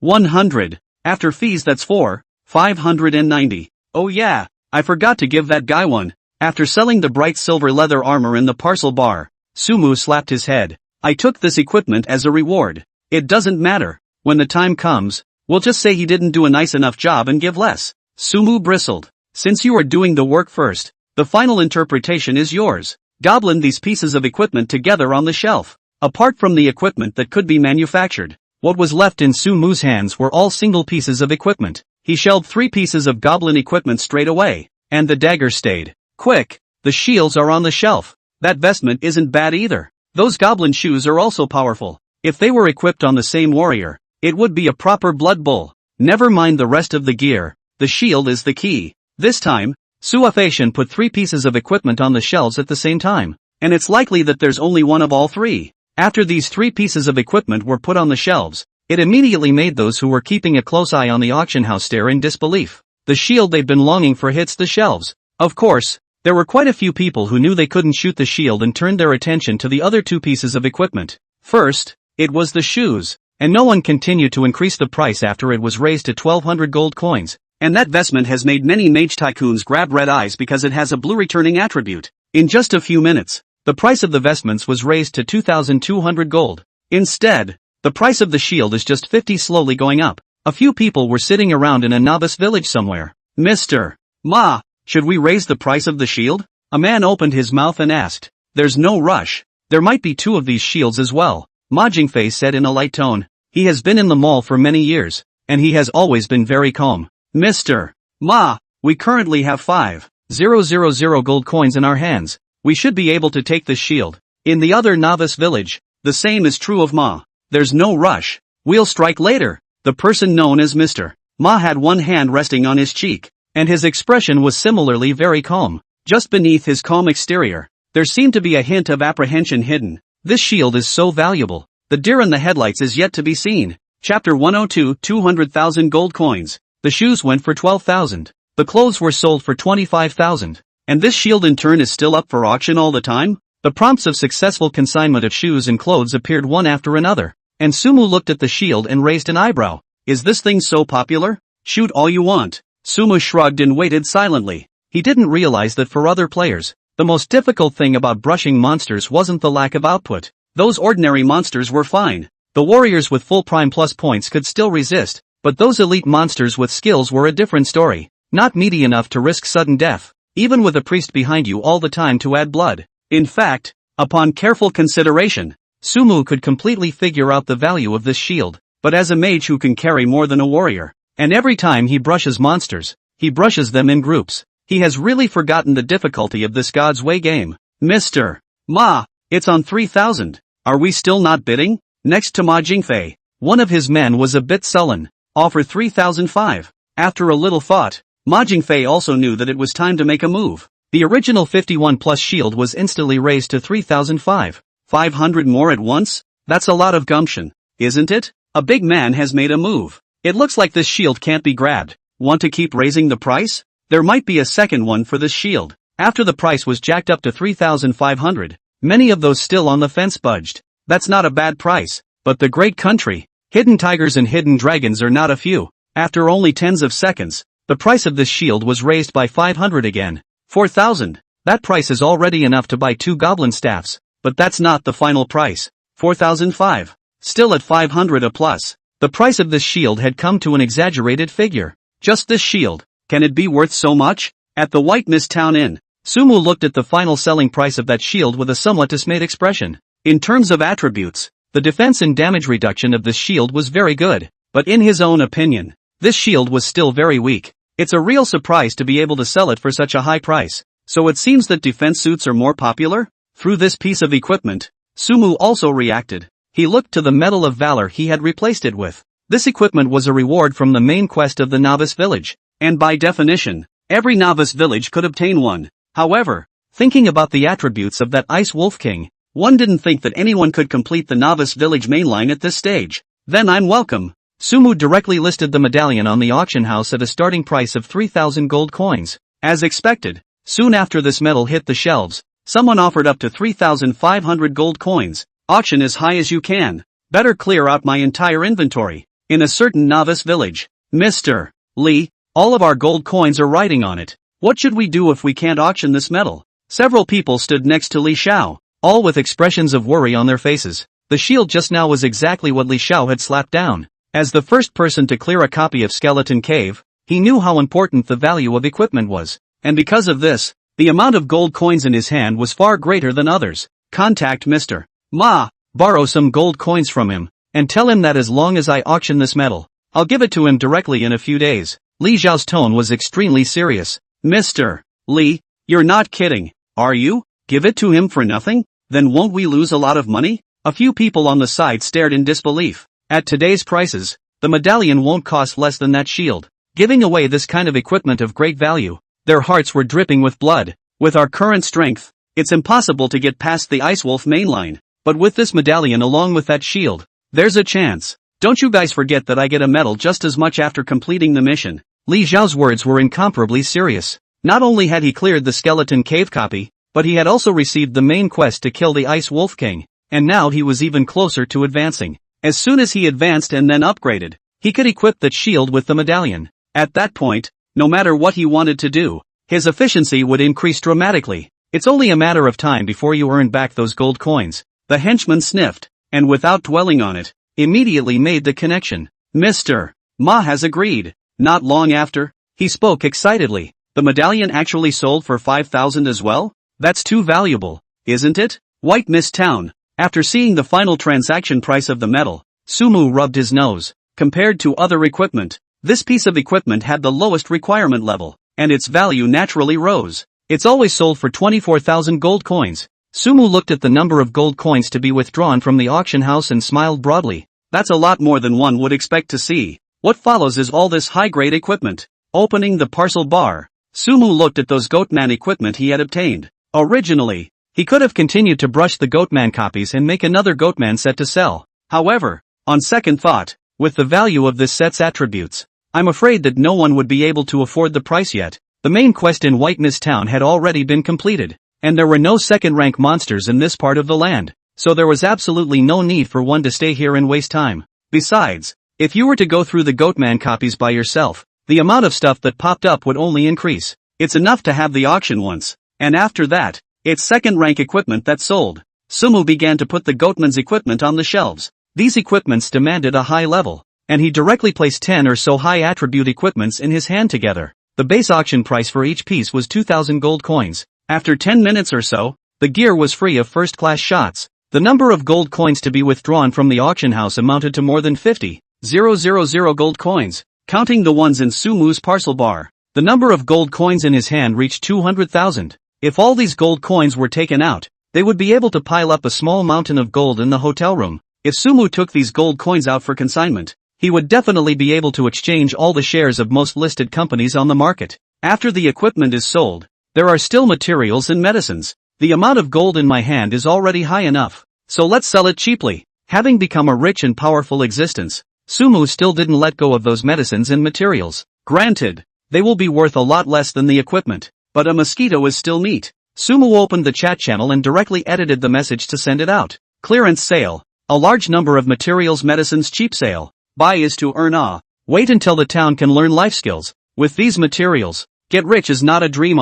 100. After fees that's 590. Oh yeah, I forgot to give that guy one. After selling the bright silver leather armor in the parcel bar, Sumu slapped his head. I took this equipment as a reward. It doesn't matter. When the time comes, we'll just say he didn't do a nice enough job and give less. Sumu bristled. Since you are doing the work first, the final interpretation is yours. Goblin these pieces of equipment together on the shelf. Apart from the equipment that could be manufactured, what was left in Sumu's hands were all single pieces of equipment. He shelved 3 pieces of goblin equipment straight away, and the dagger stayed. Quick, the shields are on the shelf. That vestment isn't bad either. Those goblin shoes are also powerful. If they were equipped on the same warrior, it would be a proper blood bowl. Never mind the rest of the gear, the shield is the key. This time, Suafation put 3 pieces of equipment on the shelves at the same time, and it's likely that there's only one of all 3. After these 3 pieces of equipment were put on the shelves, it immediately made those who were keeping a close eye on the auction house stare in disbelief. The shield they've been longing for hits the shelves. Of course, there were quite a few people who knew they couldn't shoot the shield and turned their attention to the other 2 pieces of equipment. First, it was the shoes, and no one continued to increase the price after it was raised to 1,200 gold coins. And that vestment has made many mage tycoons grab red eyes because it has a blue returning attribute. In just a few minutes, the price of the vestments was raised to 2,200 gold. Instead, the price of the shield is just 50, slowly going up. A few people were sitting around in a novice village somewhere. Mr. Ma, should we raise the price of the shield? A man opened his mouth and asked. There's no rush. There might be 2 of these shields as well, Ma Jingfei said in a light tone. He has been in the mall for many years, and he has always been very calm. Mr. Ma, we currently have 5,000 gold coins in our hands. We should be able to take this shield. In the other novice village, the same is true of Ma. There's no rush. We'll strike later. The person known as Mr. Ma had one hand resting on his cheek, and his expression was similarly very calm. Just beneath his calm exterior, there seemed to be a hint of apprehension hidden. This shield is so valuable. The deer in the headlights is yet to be seen. Chapter 102, 200,000 gold coins. The shoes went for 12,000. The clothes were sold for 25,000. And this shield in turn is still up for auction all the time? The prompts of successful consignment of shoes and clothes appeared one after another. And Sumu looked at the shield and raised an eyebrow. Is this thing so popular? Shoot all you want. Sumu shrugged and waited silently. He didn't realize that for other players, the most difficult thing about brushing monsters wasn't the lack of output. Those ordinary monsters were fine. The warriors with full prime plus points could still resist. But those elite monsters with skills were a different story. Not meaty enough to risk sudden death, even with a priest behind you all the time to add blood. In fact, upon careful consideration, Sumu could completely figure out the value of this shield. But as a mage who can carry more than a warrior, and every time he brushes monsters, he brushes them in groups, he has really forgotten the difficulty of this God's Way game. Mr. Ma, it's on 3,000. Are we still not bidding? Next to Ma Jingfei, one of his men was a bit sullen. Offer 3,005. After a little thought, Ma Jingfei also knew that it was time to make a move. The original 51 plus shield was instantly raised to 3,005. 500 more at once? That's a lot of gumption, isn't it? A big man has made a move. It looks like this shield can't be grabbed. Want to keep raising the price? There might be a second one for this shield. After the price was jacked up to 3,500, many of those still on the fence budged. That's not a bad price, but the great country. Hidden tigers and hidden dragons are not a few. After only tens of seconds, the price of this shield was raised by 500 again. 4,000. That price is already enough to buy 2 goblin staffs, but that's not the final price. 4,005. Still at 500 a plus. The price of this shield had come to an exaggerated figure. Just this shield. Can it be worth so much? At the White Mist Town Inn, Sumu looked at the final selling price of that shield with a somewhat dismayed expression. In terms of attributes, the defense and damage reduction of this shield was very good, but in his own opinion, this shield was still very weak. It's a real surprise to be able to sell it for such a high price. So it seems that defense suits are more popular? Through this piece of equipment, Sumu also reacted. He looked to the Medal of Valor he had replaced it with. This equipment was a reward from the main quest of the novice village, and by definition, every novice village could obtain one. However, thinking about the attributes of that Ice Wolf King, one didn't think that anyone could complete the novice village mainline at this stage. Then I'm welcome. Sumu directly listed the medallion on the auction house at a starting price of 3,000 gold coins. As expected, soon after this medal hit the shelves, someone offered up to 3,500 gold coins. Auction as high as you can. Better clear out my entire inventory. In a certain novice village. Mr. Lee, all of our gold coins are riding on it. What should we do if we can't auction this medal? Several people stood next to Li Xiao, all with expressions of worry on their faces. The shield just now was exactly what Li Xiao had slapped down. As the first person to clear a copy of Skeleton Cave, he knew how important the value of equipment was. And because of this, the amount of gold coins in his hand was far greater than others. Contact Mr. Ma, borrow some gold coins from him, and tell him that as long as I auction this medal, I'll give it to him directly in a few days. Li Xiao's tone was extremely serious. Mr. Li, you're not kidding, are you? Give it to him for nothing? Then won't we lose a lot of money? A few people on the side stared in disbelief. At today's prices, the medallion won't cost less than that shield. Giving away this kind of equipment of great value, their hearts were dripping with blood. With our current strength, it's impossible to get past the Ice Wolf mainline. But with this medallion along with that shield, there's a chance. Don't you guys forget that I get a medal just as much after completing the mission. Li Xiao's words were incomparably serious. Not only had he cleared the Skeleton Cave copy, but he had also received the main quest to kill the Ice Wolf King, and now he was even closer to advancing. As soon as he advanced and then upgraded, he could equip that shield with the medallion. At that point, no matter what he wanted to do, his efficiency would increase dramatically. It's only a matter of time before you earn back those gold coins. The henchman sniffed, and without dwelling on it, immediately made the connection. Mr. Ma has agreed. Not long after, he spoke excitedly. The medallion actually sold for 5,000 as well? That's too valuable, isn't it? White Mist Town. After seeing the final transaction price of the medal, Sumu rubbed his nose. Compared to other equipment, this piece of equipment had the lowest requirement level, and its value naturally rose. It's always sold for 24,000 gold coins. Sumu looked at the number of gold coins to be withdrawn from the auction house and smiled broadly. That's a lot more than one would expect to see. What follows is all this high-grade equipment. Opening the parcel bar, Sumu looked at those Goatman equipment he had obtained. Originally, he could have continued to brush the Goatman copies and make another Goatman set to sell. However, on second thought, with the value of this set's attributes, I'm afraid that no one would be able to afford the price yet. The main quest in White Mist Town had already been completed, and there were no second-rank monsters in this part of the land, so there was absolutely no need for one to stay here and waste time. Besides, if you were to go through the Goatman copies by yourself, the amount of stuff that popped up would only increase. It's enough to have the auction once, and after that, it's second-rank equipment that sold. Sumu began to put the Goatman's equipment on the shelves. These equipments demanded a high level, and he directly placed 10 or so high-attribute equipments in his hand together. The base auction price for each piece was 2,000 gold coins. After 10 minutes or so, the gear was free of first-class shots. The number of gold coins to be withdrawn from the auction house amounted to more than 50,000 gold coins, counting the ones in Sumu's parcel bar. The number of gold coins in his hand reached 200,000. If all these gold coins were taken out, they would be able to pile up a small mountain of gold in the hotel room. If Sumu took these gold coins out for consignment, he would definitely be able to exchange all the shares of most listed companies on the market. After the equipment is sold, there are still materials and medicines. The amount of gold in my hand is already high enough, so let's sell it cheaply. Having become a rich and powerful existence, Sumu still didn't let go of those medicines and materials. Granted, they will be worth a lot less than the equipment, but a mosquito is still meat. Sumu opened the chat channel and directly edited the message to send it out. Clearance sale. A large number of materials medicines cheap sale. Buy is to earn Wait until the town can learn life skills. With these materials, get rich is not a dream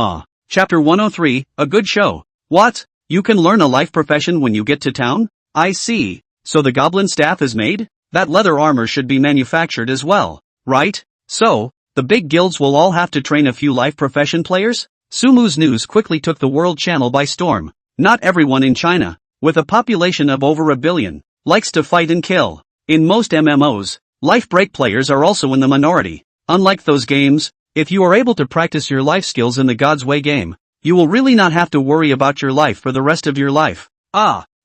Chapter 103, a good show. What? You can learn a life profession when you get to town? I see. So the goblin staff is made? That leather armor should be manufactured as well, right? So, the big guilds will all have to train a few life profession players? Sumu's news quickly took the world channel by storm. Not everyone in China, with a population of over 1 billion, likes to fight and kill. In most MMOs, life break players are also in the minority. Unlike those games, if you are able to practice your life skills in the God's Way game, you will really not have to worry about your life for the rest of your life.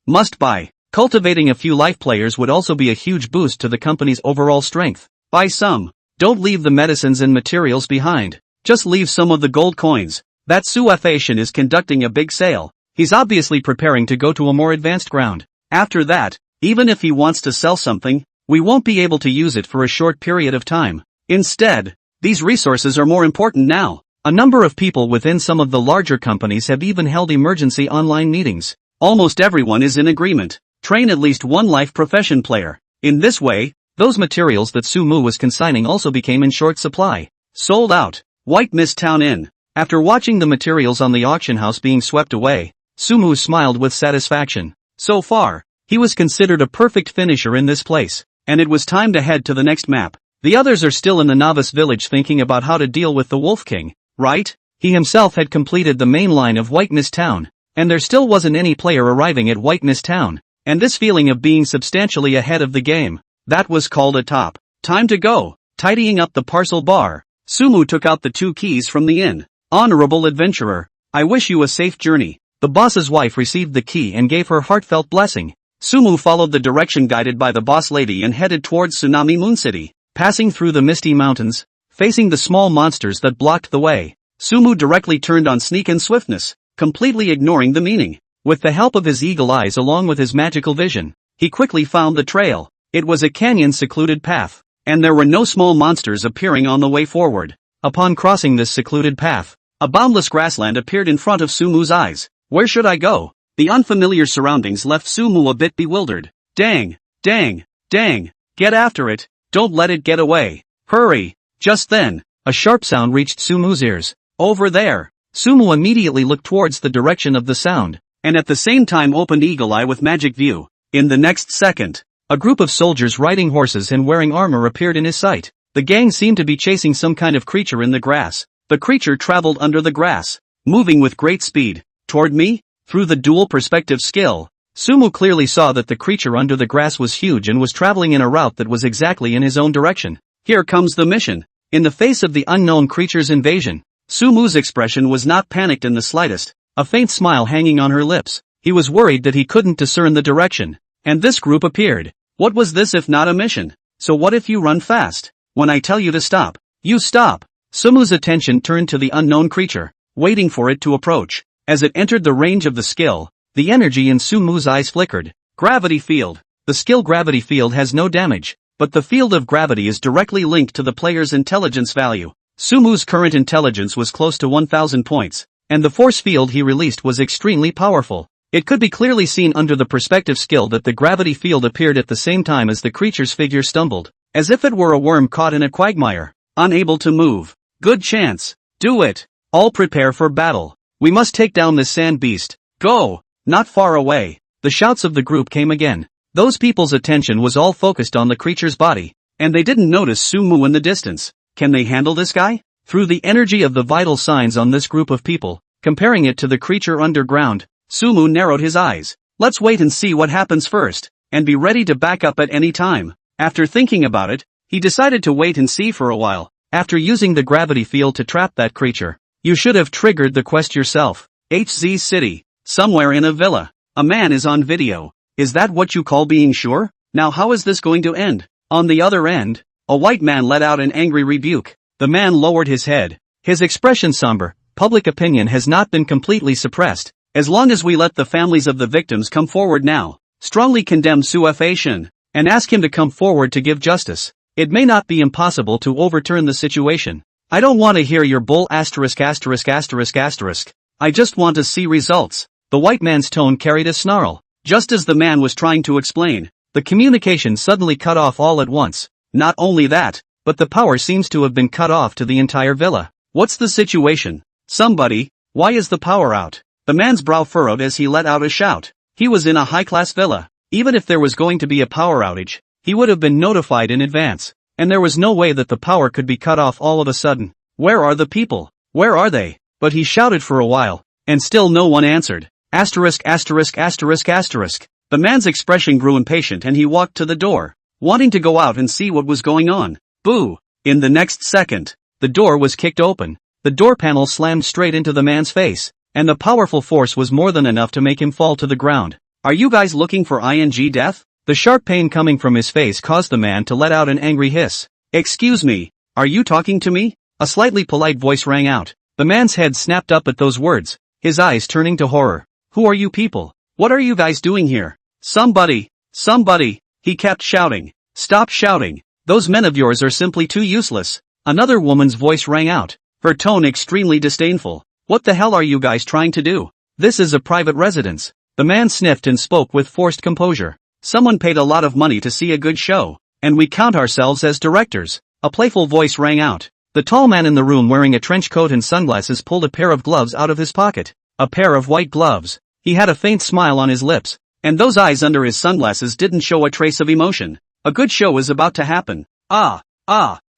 Must buy. Cultivating a few life players would also be a huge boost to the company's overall strength. Buy some. Don't leave the medicines and materials behind. Just leave some of the gold coins. That Suafation is conducting a big sale. He's obviously preparing to go to a more advanced ground. After that, even if he wants to sell something, we won't be able to use it for a short period of time. Instead, these resources are more important now. A number of people within some of the larger companies have even held emergency online meetings. Almost everyone is in agreement. Train at least one life profession player. In this way, those materials that Sumu was consigning also became in short supply. Sold out. White Mist Town Inn. After watching the materials on the auction house being swept away, Sumu smiled with satisfaction. So far, he was considered a perfect finisher in this place, and it was time to head to the next map. The others are still in the novice village thinking about how to deal with the Wolf King, right? He himself had completed the main line of White Mist Town, and there still wasn't any player arriving at White Mist Town, and this feeling of being substantially ahead of the game, that was called a top. Time to go. Tidying up the parcel bar, Sumu took out the 2 keys from the inn. Honorable adventurer, I wish you a safe journey. The boss's wife received the key and gave her heartfelt blessing. Sumu followed the direction guided by the boss lady and headed towards Tsunami Moon City, passing through the misty mountains, facing the small monsters that blocked the way. Sumu directly turned on sneak and swiftness, completely ignoring the meaning. With the help of his eagle eyes along with his magical vision, he quickly found the trail. It was a canyon-secluded path, and there were no small monsters appearing on the way forward. Upon crossing this secluded path, a boundless grassland appeared in front of Sumu's eyes. Where should I go? The unfamiliar surroundings left Sumu a bit bewildered. Dang, dang, dang, get after it, don't let it get away, hurry. Just then, a sharp sound reached Sumu's ears. Over there. Sumu immediately looked towards the direction of the sound, and at the same time opened Eagle Eye with magic view. In the next second, a group of soldiers riding horses and wearing armor appeared in his sight. The gang seemed to be chasing some kind of creature in the grass. The creature traveled under the grass, moving with great speed. Toward me? Through the dual perspective skill, Sumu clearly saw that the creature under the grass was huge and was traveling in a route that was exactly in his own direction. Here comes the mission. In the face of the unknown creature's invasion, Sumu's expression was not panicked in the slightest, a faint smile hanging on her lips. He was worried that he couldn't discern the direction, and this group appeared. What was this if not a mission? So what if you run fast? When I tell you to stop, you stop. Sumu's attention turned to the unknown creature, waiting for it to approach. As it entered the range of the skill, the energy in Sumu's eyes flickered. Gravity field. The skill gravity field has no damage, but the field of gravity is directly linked to the player's intelligence value. Sumu's current intelligence was close to 1000 points, and the force field he released was extremely powerful. It could be clearly seen under the perspective skill that the gravity field appeared at the same time as the creature's figure stumbled, as if it were a worm caught in a quagmire, unable to move. Good chance. Do it. All prepare for battle. We must take down this sand beast. Go. Not far away. The shouts of the group came again. Those people's attention was all focused on the creature's body, and they didn't notice Sumu in the distance. Can they handle this guy? Through the energy of the vital signs on this group of people, comparing it to the creature underground, Sumu narrowed his eyes. Let's wait and see what happens first, and be ready to back up at any time. After thinking about it, he decided to wait and see for a while. After using the gravity field to trap that creature, you should have triggered the quest yourself. HZ City. Somewhere in a villa. A man is on video. Is that what you call being sure? Now how is this going to end? On the other end, a white man let out an angry rebuke. The man lowered his head. His expression somber. Public opinion has not been completely suppressed. As long as we let the families of the victims come forward now, strongly condemn Suafation, and ask him to come forward to give justice, it may not be impossible to overturn the situation. I don't want to hear your bull *********. I just want to see results. The white man's tone carried a snarl. Just as the man was trying to explain, the communication suddenly cut off all at once. Not only that, but the power seems to have been cut off to the entire villa. What's the situation? Somebody, why is the power out? The man's brow furrowed as he let out a shout. He was in a high-class villa. Even if there was going to be a power outage, he would have been notified in advance. And there was no way that the power could be cut off all of a sudden. Where are the people? Where are they? But he shouted for a while, and still no one answered. ********. The man's expression grew impatient and he walked to the door, wanting to go out and see what was going on. Boo! In the next second, the door was kicked open. The door panel slammed straight into the man's face, and the powerful force was more than enough to make him fall to the ground. Are you guys looking for death? The sharp pain coming from his face caused the man to let out an angry hiss. Excuse me, are you talking to me? A slightly polite voice rang out. The man's head snapped up at those words, his eyes turning to horror. Who are you people? What are you guys doing here? Somebody, he kept shouting. Stop shouting. Those men of yours are simply too useless. Another woman's voice rang out, her tone extremely disdainful. What the hell are you guys trying to do? This is a private residence. The man sniffed and spoke with forced composure. Someone paid a lot of money to see a good show, and we count ourselves as directors. A playful voice rang out. The tall man in the room wearing a trench coat and sunglasses pulled a pair of gloves out of his pocket. A pair of white gloves. He had a faint smile on his lips, and those eyes under his sunglasses didn't show a trace of emotion. A good show is about to happen.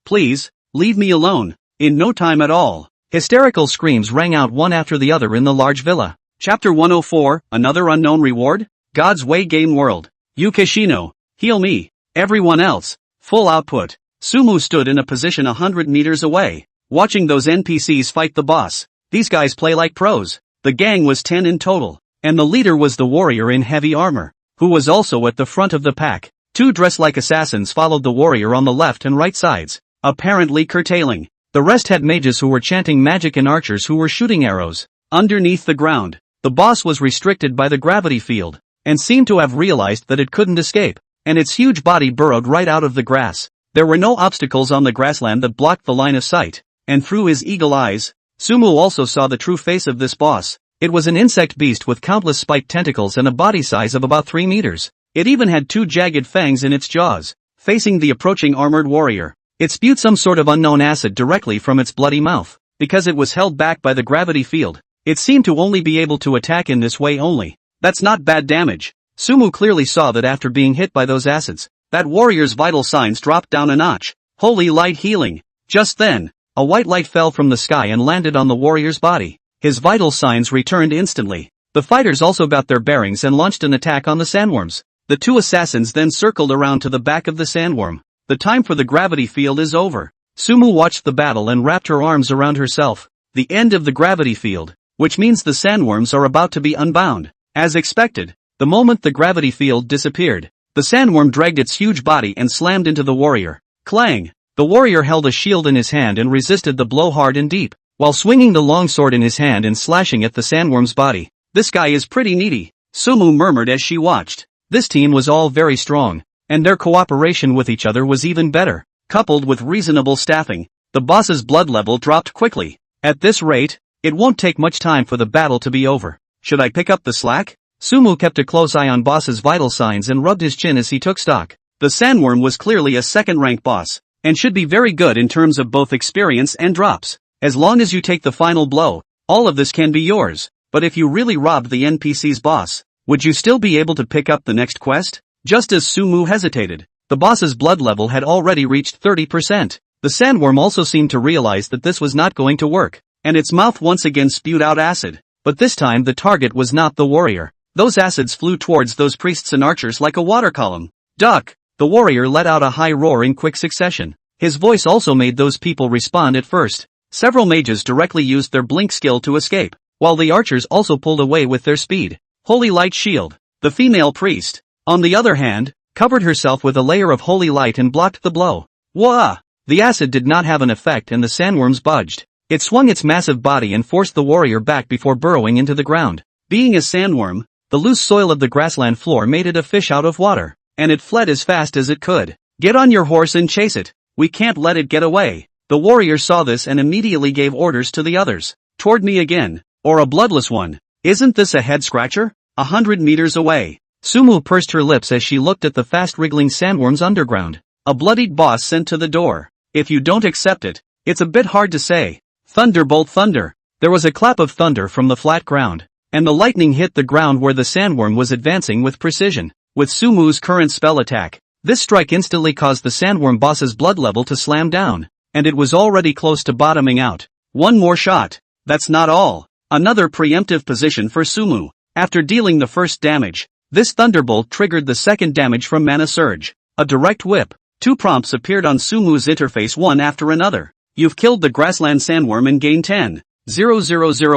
Please, leave me alone. In no time at all. Hysterical screams rang out one after the other in the large villa. Chapter 104, Another Unknown Reward? God's Way Game World. Yukishino, heal me. Everyone else, full output. Sumu stood in a position 100 meters away, watching those NPCs fight the boss. These guys play like pros. The gang was 10 in total, and the leader was the warrior in heavy armor, who was also at the front of the pack. Two dressed like assassins followed the warrior on the left and right sides, apparently curtailing. The rest had mages who were chanting magic and archers who were shooting arrows. Underneath the ground, the boss was restricted by the gravity field, and seemed to have realized that it couldn't escape, and its huge body burrowed right out of the grass. There were no obstacles on the grassland that blocked the line of sight, and through his eagle eyes, Sumu also saw the true face of this boss. It was an insect beast with countless spiked tentacles and a body size of about 3 meters. It even had 2 jagged fangs in its jaws. Facing the approaching armored warrior, it spewed some sort of unknown acid directly from its bloody mouth. Because it was held back by the gravity field, it seemed to only be able to attack in this way only. That's not bad damage. Sumu clearly saw that after being hit by those acids, that warrior's vital signs dropped down a notch. Holy light healing. Just then, a white light fell from the sky and landed on the warrior's body. His vital signs returned instantly. The fighters also got their bearings and launched an attack on the sandworms. The 2 assassins then circled around to the back of the sandworm. The time for the gravity field is over. Sumu watched the battle and wrapped her arms around herself. The end of the gravity field, which means the sandworms are about to be unbound. As expected, the moment the gravity field disappeared, the sandworm dragged its huge body and slammed into the warrior. Clang! The warrior held a shield in his hand and resisted the blow hard and deep, while swinging the long sword in his hand and slashing at the sandworm's body. This guy is pretty needy, Sumu murmured as she watched. This team was all very strong, and their cooperation with each other was even better. Coupled with reasonable staffing, the boss's blood level dropped quickly. At this rate, it won't take much time for the battle to be over. Should I pick up the slack? Sumu kept a close eye on boss's vital signs and rubbed his chin as he took stock. The sandworm was clearly a second-rank boss, and should be very good in terms of both experience and drops. As long as you take the final blow, all of this can be yours. But if you really robbed the NPC's boss, would you still be able to pick up the next quest? Just as Sumu hesitated, the boss's blood level had already reached 30%. The sandworm also seemed to realize that this was not going to work, and its mouth once again spewed out acid. But this time the target was not the warrior. Those acids flew towards those priests and archers like a water column. Duck! The warrior let out a high roar in quick succession. His voice also made those people respond at first. Several mages directly used their blink skill to escape, while the archers also pulled away with their speed. Holy light shield. The female priest, on the other hand, covered herself with a layer of holy light and blocked the blow. Wah! The acid did not have an effect and the sandworms budged. It swung its massive body and forced the warrior back before burrowing into the ground. Being a sandworm, the loose soil of the grassland floor made it a fish out of water, and it fled as fast as it could. Get on your horse and chase it. We can't let it get away. The warrior saw this and immediately gave orders to the others. Toward me again, or a bloodless one. Isn't this a head-scratcher? 100 meters away. Sumu pursed her lips as she looked at the fast-wriggling sandworms underground. A bloodied boss sent to the door. If you don't accept it, it's a bit hard to say. Thunderbolt thunder. There was a clap of thunder from the flat ground, and the lightning hit the ground where the sandworm was advancing with precision. With Sumu's current spell attack, this strike instantly caused the sandworm boss's blood level to slam down, and it was already close to bottoming out. One more shot. That's not all. Another preemptive position for Sumu. After dealing the first damage, this thunderbolt triggered the second damage from Mana Surge. A direct whip. 2 prompts appeared on Sumu's interface one after another. You've killed the grassland sandworm and gained 10,000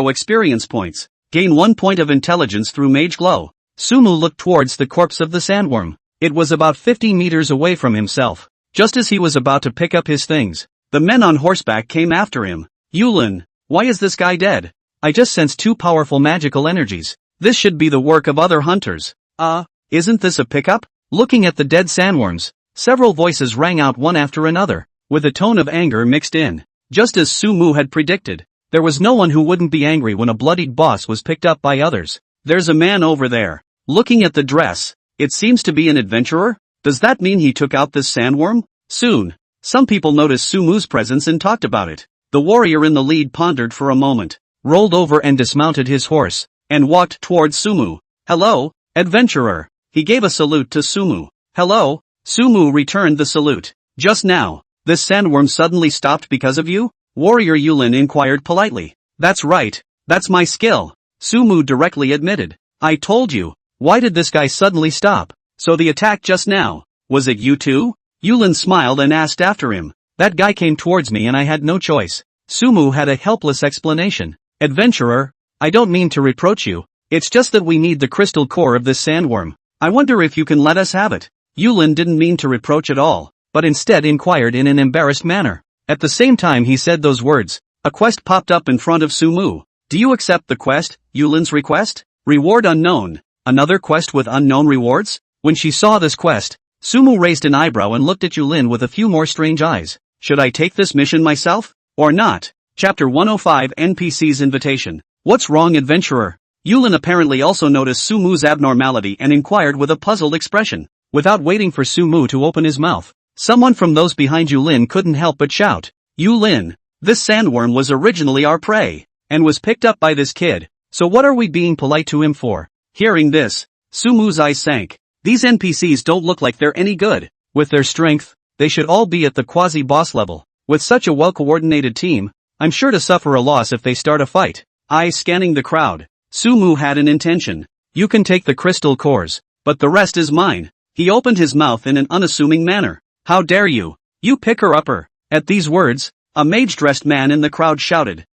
experience points. Gain 1 point of intelligence through Mage Glow. Sumu looked towards the corpse of the sandworm. It was about 50 meters away from himself. Just as he was about to pick up his things, the men on horseback came after him. Yulin, why is this guy dead? I just sense two powerful magical energies. This should be the work of other hunters. Isn't this a pickup? Looking at the dead sandworms, several voices rang out one after another, with a tone of anger mixed in. Just as Sumu had predicted, there was no one who wouldn't be angry when a bloodied boss was picked up by others. There's a man over there. Looking at the dress, it seems to be an adventurer? Does that mean he took out this sandworm? Soon, some people noticed Sumu's presence and talked about it. The warrior in the lead pondered for a moment, rolled over and dismounted his horse, and walked towards Sumu. Hello, adventurer. He gave a salute to Sumu. Hello. Sumu returned the salute. Just now, this sandworm suddenly stopped because of you? Warrior Yulin inquired politely. That's right, that's my skill. Sumu directly admitted. I told you. Why did this guy suddenly stop? So the attack just now, was it you too? Yulin smiled and asked after him. That guy came towards me and I had no choice. Sumu had a helpless explanation. Adventurer, I don't mean to reproach you. It's just that we need the crystal core of this sandworm. I wonder if you can let us have it. Yulin didn't mean to reproach at all, but instead inquired in an embarrassed manner. At the same time he said those words, a quest popped up in front of Sumu. Do you accept the quest, Yulin's request? Reward unknown. Another quest with unknown rewards? When she saw this quest, Sumu raised an eyebrow and looked at Yulin with a few more strange eyes. Should I take this mission myself? Or not? Chapter 105 NPC's Invitation. What's wrong, adventurer? Yulin apparently also noticed Sumu's abnormality and inquired with a puzzled expression. Without waiting for Sumu to open his mouth, someone from those behind Yulin couldn't help but shout. Yulin, this sandworm was originally our prey, and was picked up by this kid, so what are we being polite to him for? Hearing this, Sumu's eyes sank. These NPCs don't look like they're any good. With their strength, they should all be at the quasi-boss level. With such a well-coordinated team, I'm sure to suffer a loss if they start a fight. Eyes scanning the crowd, Sumu had an intention. You can take the crystal cores, but the rest is mine. He opened his mouth in an unassuming manner. How dare you? You picker-upper. At these words, a mage-dressed man in the crowd shouted.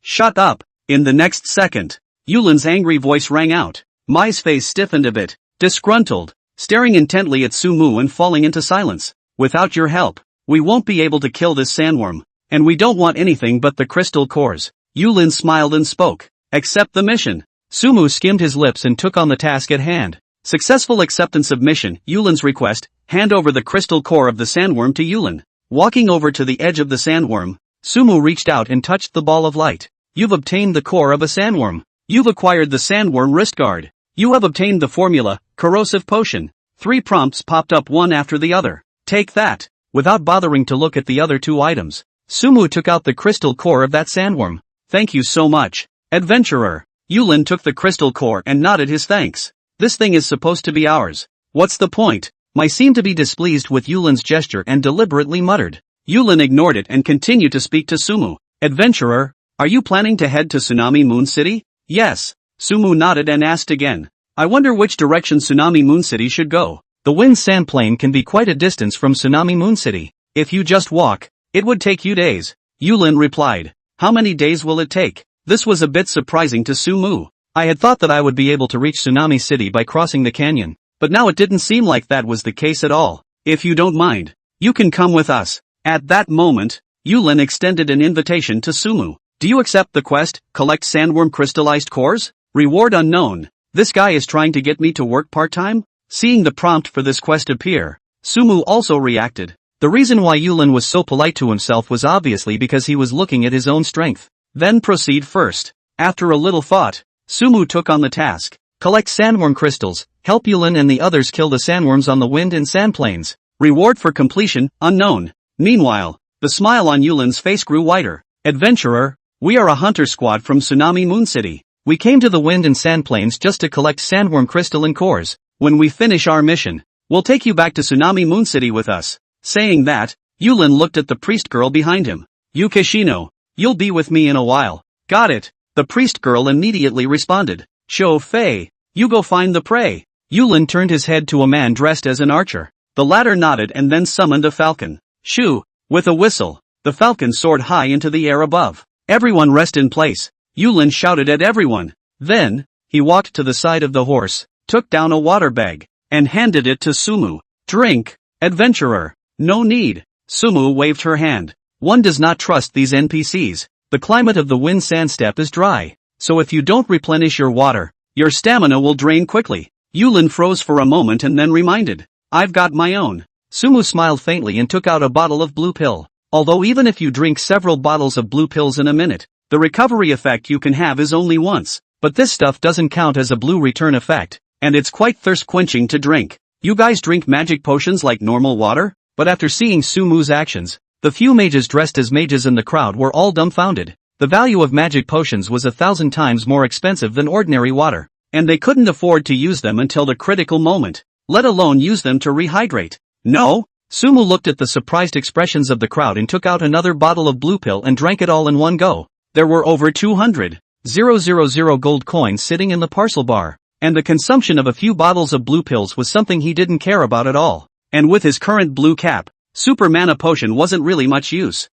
Shut up. In the next second, Yulin's angry voice rang out. Mai's face stiffened a bit, disgruntled, staring intently at Sumu and falling into silence. Without your help, we won't be able to kill this sandworm, and we don't want anything but the crystal cores. Yulin smiled and spoke. Accept the mission. Sumu skimmed his lips and took on the task at hand. Successful acceptance of mission. Yulin's request, hand over the crystal core of the sandworm to Yulin. Walking over to the edge of the sandworm, Sumu reached out and touched the ball of light. You've obtained the core of a sandworm. You've acquired the sandworm wrist guard. You have obtained the formula, corrosive potion. 3 prompts popped up one after the other. Take that. Without bothering to look at the other 2 items, Sumu took out the crystal core of that sandworm. Thank you so much, adventurer. Yulin took the crystal core and nodded his thanks. This thing is supposed to be ours. What's the point? Mai seemed to be displeased with Yulin's gesture and deliberately muttered. Yulin ignored it and continued to speak to Sumu. Adventurer, are you planning to head to Tsunami Moon City? Yes. Sumu nodded and asked again. I wonder which direction Tsunami Moon City should go. The wind sand plain can be quite a distance from Tsunami Moon City. If you just walk, it would take you days. Yulin replied. How many days will it take? This was a bit surprising to Sumu. I had thought that I would be able to reach Tsunami City by crossing the canyon, but now it didn't seem like that was the case at all. If you don't mind, you can come with us. At that moment, Yulin extended an invitation to Sumu. Do you accept the quest, collect sandworm crystallized cores? Reward unknown. This guy is trying to get me to work part-time? Seeing the prompt for this quest appear, Sumu also reacted. The reason why Yulin was so polite to himself was obviously because he was looking at his own strength. Then proceed first. After a little thought, Sumu took on the task. Collect sandworm crystals, help Yulin and the others kill the sandworms on the wind and sand plains. Reward for completion, unknown. Meanwhile, the smile on Yulin's face grew wider. Adventurer, we are a hunter squad from Tsunami Moon City. We came to the wind and sand plains just to collect sandworm crystalline cores. When we finish our mission, we'll take you back to Tsunami Moon City with us. Saying that, Yulin looked at the priest girl behind him. Yukishino, you'll be with me in a while. Got it. The priest girl immediately responded. Cho Fei, you go find the prey. Yulin turned his head to a man dressed as an archer. The latter nodded and then summoned a falcon. Shoo! With a whistle, the falcon soared high into the air above. Everyone rest in place. Yulin shouted at everyone. Then, he walked to the side of the horse, took down a water bag, and handed it to Sumu. "Drink, adventurer." "No need." Sumu waved her hand. "One does not trust these NPCs. The climate of the Wind Sand Steppe is dry, so if you don't replenish your water, your stamina will drain quickly." Yulin froze for a moment and then reminded, "I've got my own." Sumu smiled faintly and took out a bottle of blue pill. Although even if you drink several bottles of blue pills in a minute, the recovery effect you can have is only once, but this stuff doesn't count as a blue return effect, and it's quite thirst-quenching to drink. "You guys drink magic potions like normal water?" But after seeing Sumu's actions, the few mages dressed as mages in the crowd were all dumbfounded. The value of magic potions was 1,000 times more expensive than ordinary water, and they couldn't afford to use them until the critical moment, let alone use them to rehydrate. "No?" Sumu looked at the surprised expressions of the crowd and took out another bottle of blue pill and drank it all in one go. There were over 200,000 gold coins sitting in the parcel bar, and the consumption of a few bottles of blue pills was something he didn't care about at all. And with his current blue cap, super mana potion wasn't really much use.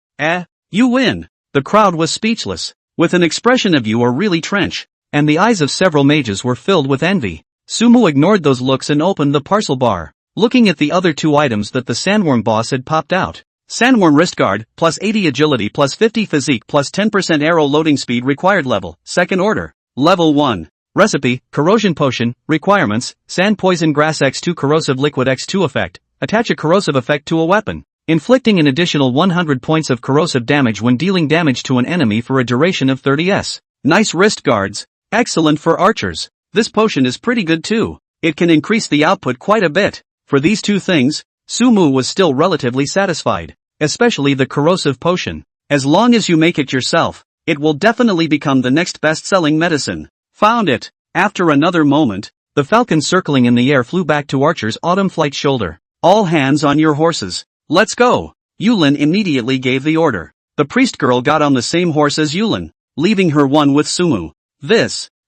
You win." The crowd was speechless, with an expression of "you are really trench," and the eyes of several mages were filled with envy. Sumu ignored those looks and opened the parcel bar, looking at the other two items that the sandworm boss had popped out. Sandworm wrist guard, plus 80 agility, plus 50 physique, plus 10% arrow loading speed required level, second order. Level 1. Recipe, corrosion potion, requirements, sand poison grass x2 corrosive liquid x2 effect, attach a corrosive effect to a weapon, inflicting an additional 100 points of corrosive damage when dealing damage to an enemy for a duration of 30s. Nice wrist guards. Excellent for archers. This potion is pretty good too. It can increase the output quite a bit. For these two things, Sumu was still relatively satisfied, especially the corrosive potion. As long as you make it yourself, it will definitely become the next best-selling medicine. Found it. After another moment, the falcon circling in the air flew back to Archer's autumn flight shoulder. "All hands on your horses. Let's go." Yulin immediately gave the order. The priest girl got on the same horse as Yulin, leaving her one with Sumu.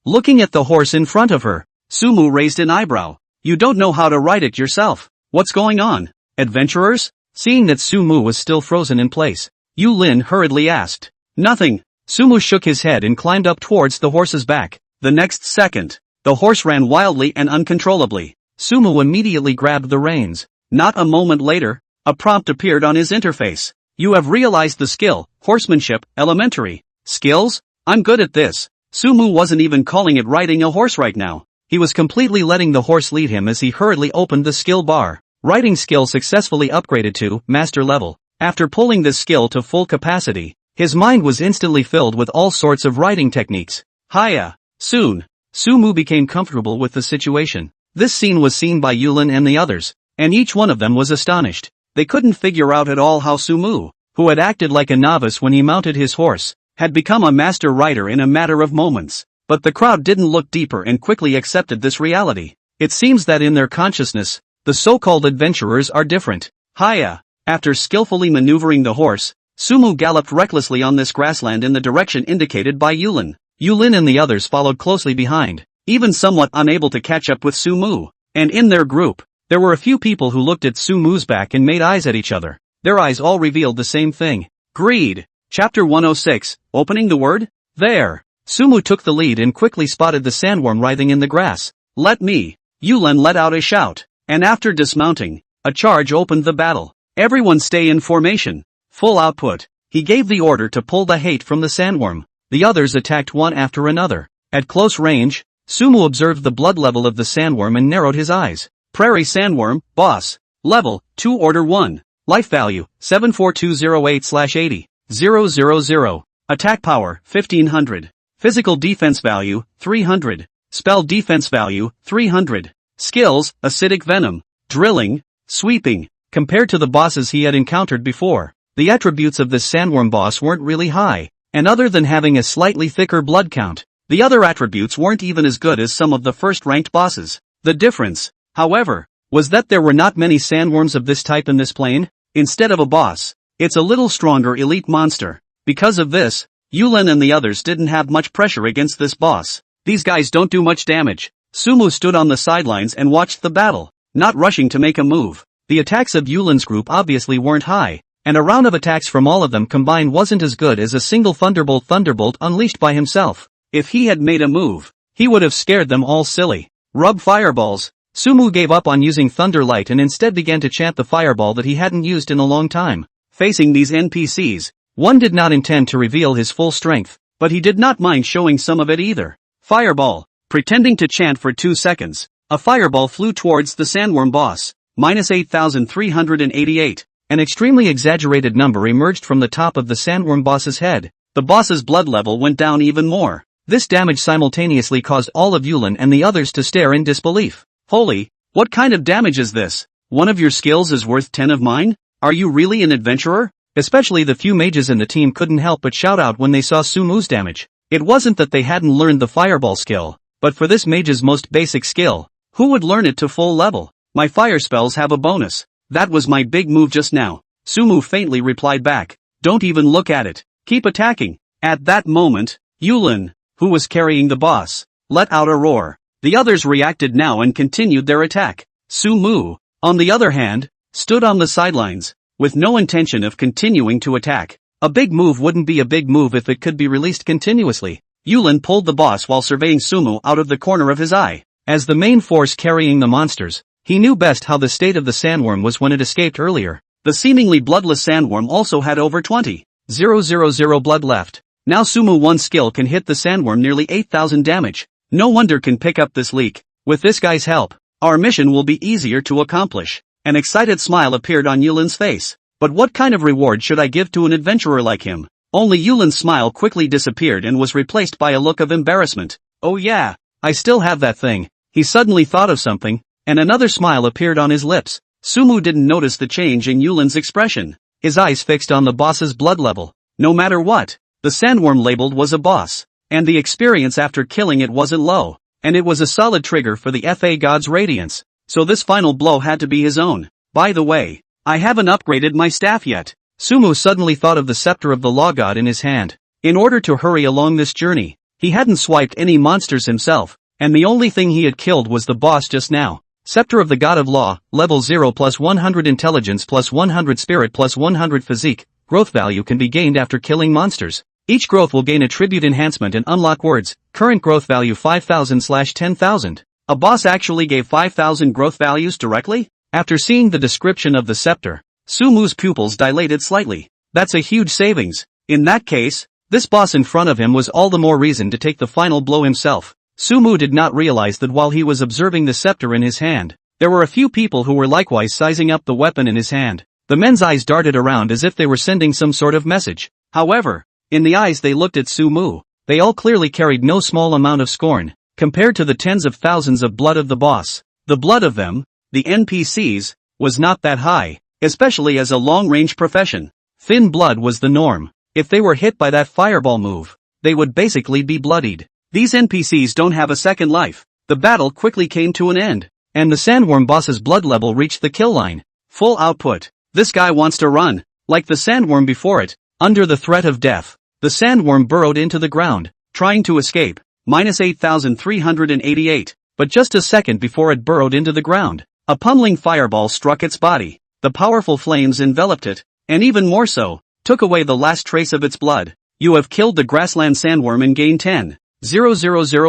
Looking at the horse in front of her, Sumu raised an eyebrow. "You don't know how to ride it yourself. What's going on, adventurers?" Seeing that Sumu was still frozen in place, Yulin hurriedly asked. "Nothing." Sumu shook his head and climbed up towards the horse's back. The next second, the horse ran wildly and uncontrollably. Sumu immediately grabbed the reins. Not a moment later, a prompt appeared on his interface. "You have realized the skill, horsemanship, elementary. Skills? I'm good at this." Sumu wasn't even calling it riding a horse right now. He was completely letting the horse lead him as he hurriedly opened the skill bar. Riding skill successfully upgraded to master level. After pulling this skill to full capacity, his mind was instantly filled with all sorts of riding techniques. Hiya! Soon, Sumu became comfortable with the situation. This scene was seen by Yulin and the others, and each one of them was astonished. They couldn't figure out at all how Sumu, who had acted like a novice when he mounted his horse, had become a master rider in a matter of moments. But the crowd didn't look deeper and quickly accepted this reality. It seems that in their consciousness, the so-called adventurers are different. Hiya! After skillfully maneuvering the horse, Sumu galloped recklessly on this grassland in the direction indicated by Yulin. Yulin and the others followed closely behind, even somewhat unable to catch up with Sumu. And in their group, there were a few people who looked at Sumu's back and made eyes at each other. Their eyes all revealed the same thing. Greed. Chapter 106, Opening the Word? There. Sumu took the lead and quickly spotted the sandworm writhing in the grass. "Let me!" Yulin let out a shout, and after dismounting, a charge opened the battle. "Everyone stay in formation. Full output." He gave the order to pull the hate from the sandworm. The others attacked one after another. At close range, Sumu observed the blood level of the sandworm and narrowed his eyes. Prairie sandworm, boss. Level, 2 order 1. Life value, 74208/80. 000. Attack power, 1500. Physical defense value, 300. Spell defense value, 300. Skills, acidic venom, drilling, sweeping. Compared to the bosses he had encountered before, the attributes of this sandworm boss weren't really high, and other than having a slightly thicker blood count, the other attributes weren't even as good as some of the first-ranked bosses. The difference, however, was that there were not many sandworms of this type in this plane. Instead of a boss, it's a little stronger elite monster. Because of this, Yulin and the others didn't have much pressure against this boss. These guys don't do much damage. Sumu stood on the sidelines and watched the battle, not rushing to make a move. The attacks of Yulin's group obviously weren't high, and a round of attacks from all of them combined wasn't as good as a single thunderbolt unleashed by himself. If he had made a move, He would have scared them all silly. Rub fireballs. Sumu gave up on using Thunder Light and instead began to chant the fireball that he hadn't used in a long time. Facing these NPCs, one did not intend to reveal his full strength, but he did not mind showing some of it either. Fireball. Pretending to chant for 2 seconds, a fireball flew towards the sandworm boss. -8,388. An extremely exaggerated number emerged from the top of the sandworm boss's head. The boss's blood level went down even more. This damage simultaneously caused all of Yulin and the others to stare in disbelief. Holy, what kind of damage is this? One of your skills is worth 10 of mine? Are you really an adventurer? Especially the few mages in the team couldn't help but shout out when they saw Sumu's damage. It wasn't that they hadn't learned the fireball skill, but for this mage's most basic skill, who would learn it to full level? My fire spells have a bonus. That was my big move just now. Sumu faintly replied back. Don't even look at it. Keep attacking. At that moment, Yulin, who was carrying the boss, let out a roar. The others reacted now and continued their attack. Sumu, on the other hand, stood on the sidelines, with no intention of continuing to attack. A big move wouldn't be a big move if it could be released continuously. Yulin pulled the boss while surveying Sumu out of the corner of his eye. As the main force carrying the monsters, he knew best how the state of the sandworm was when it escaped earlier. The seemingly bloodless sandworm also had over 20,000 blood left. Now Sumu one skill can hit the sandworm nearly 8,000 damage. No wonder can pick up this leak. With this guy's help, our mission will be easier to accomplish. An excited smile appeared on Yulin's face. But what kind of reward should I give to an adventurer like him? Only Yulin's smile quickly disappeared and was replaced by a look of embarrassment. Oh yeah, I still have that thing. He suddenly thought of something, and another smile appeared on his lips. Sumu didn't notice the change in Yulin's expression. His eyes fixed on the boss's blood level. No matter what, the sandworm labeled was a boss, and the experience after killing it wasn't low, and it was a solid trigger for the FA god's radiance, so this final blow had to be his own. By the way, I haven't upgraded my staff yet. Sumu suddenly thought of the scepter of the law god in his hand. In order to hurry along this journey, he hadn't swiped any monsters himself, and the only thing he had killed was the boss just now. Scepter of the God of Law, level 0 plus 100 intelligence plus 100 spirit plus 100 physique. Growth value can be gained after killing monsters. Each growth will gain attribute enhancement and unlock words. Current growth value 5,000/10,000. A boss actually gave 5,000 growth values directly? After seeing the description of the scepter, Sumu's pupils dilated slightly. That's a huge savings. In that case, this boss in front of him was all the more reason to take the final blow himself. Sumu did not realize that while he was observing the scepter in his hand, there were a few people who were likewise sizing up the weapon in his hand. The men's eyes darted around as if they were sending some sort of message. However, in the eyes they looked at Sumu, they all clearly carried no small amount of scorn, compared to the tens of thousands of blood of the boss. The blood of them, the NPCs, was not that high, especially as a long-range profession. Thin blood was the norm. If they were hit by that fireball move, they would basically be bloodied. These NPCs don't have a second life. The battle quickly came to an end, and the sandworm boss's blood level reached the kill line. Full output. This guy wants to run, like the sandworm before it. Under the threat of death, the sandworm burrowed into the ground, trying to escape. -8,388. But just a second before it burrowed into the ground, a pummeling fireball struck its body. The powerful flames enveloped it, and even more so, took away the last trace of its blood. You have killed the grassland sandworm and gained 10,000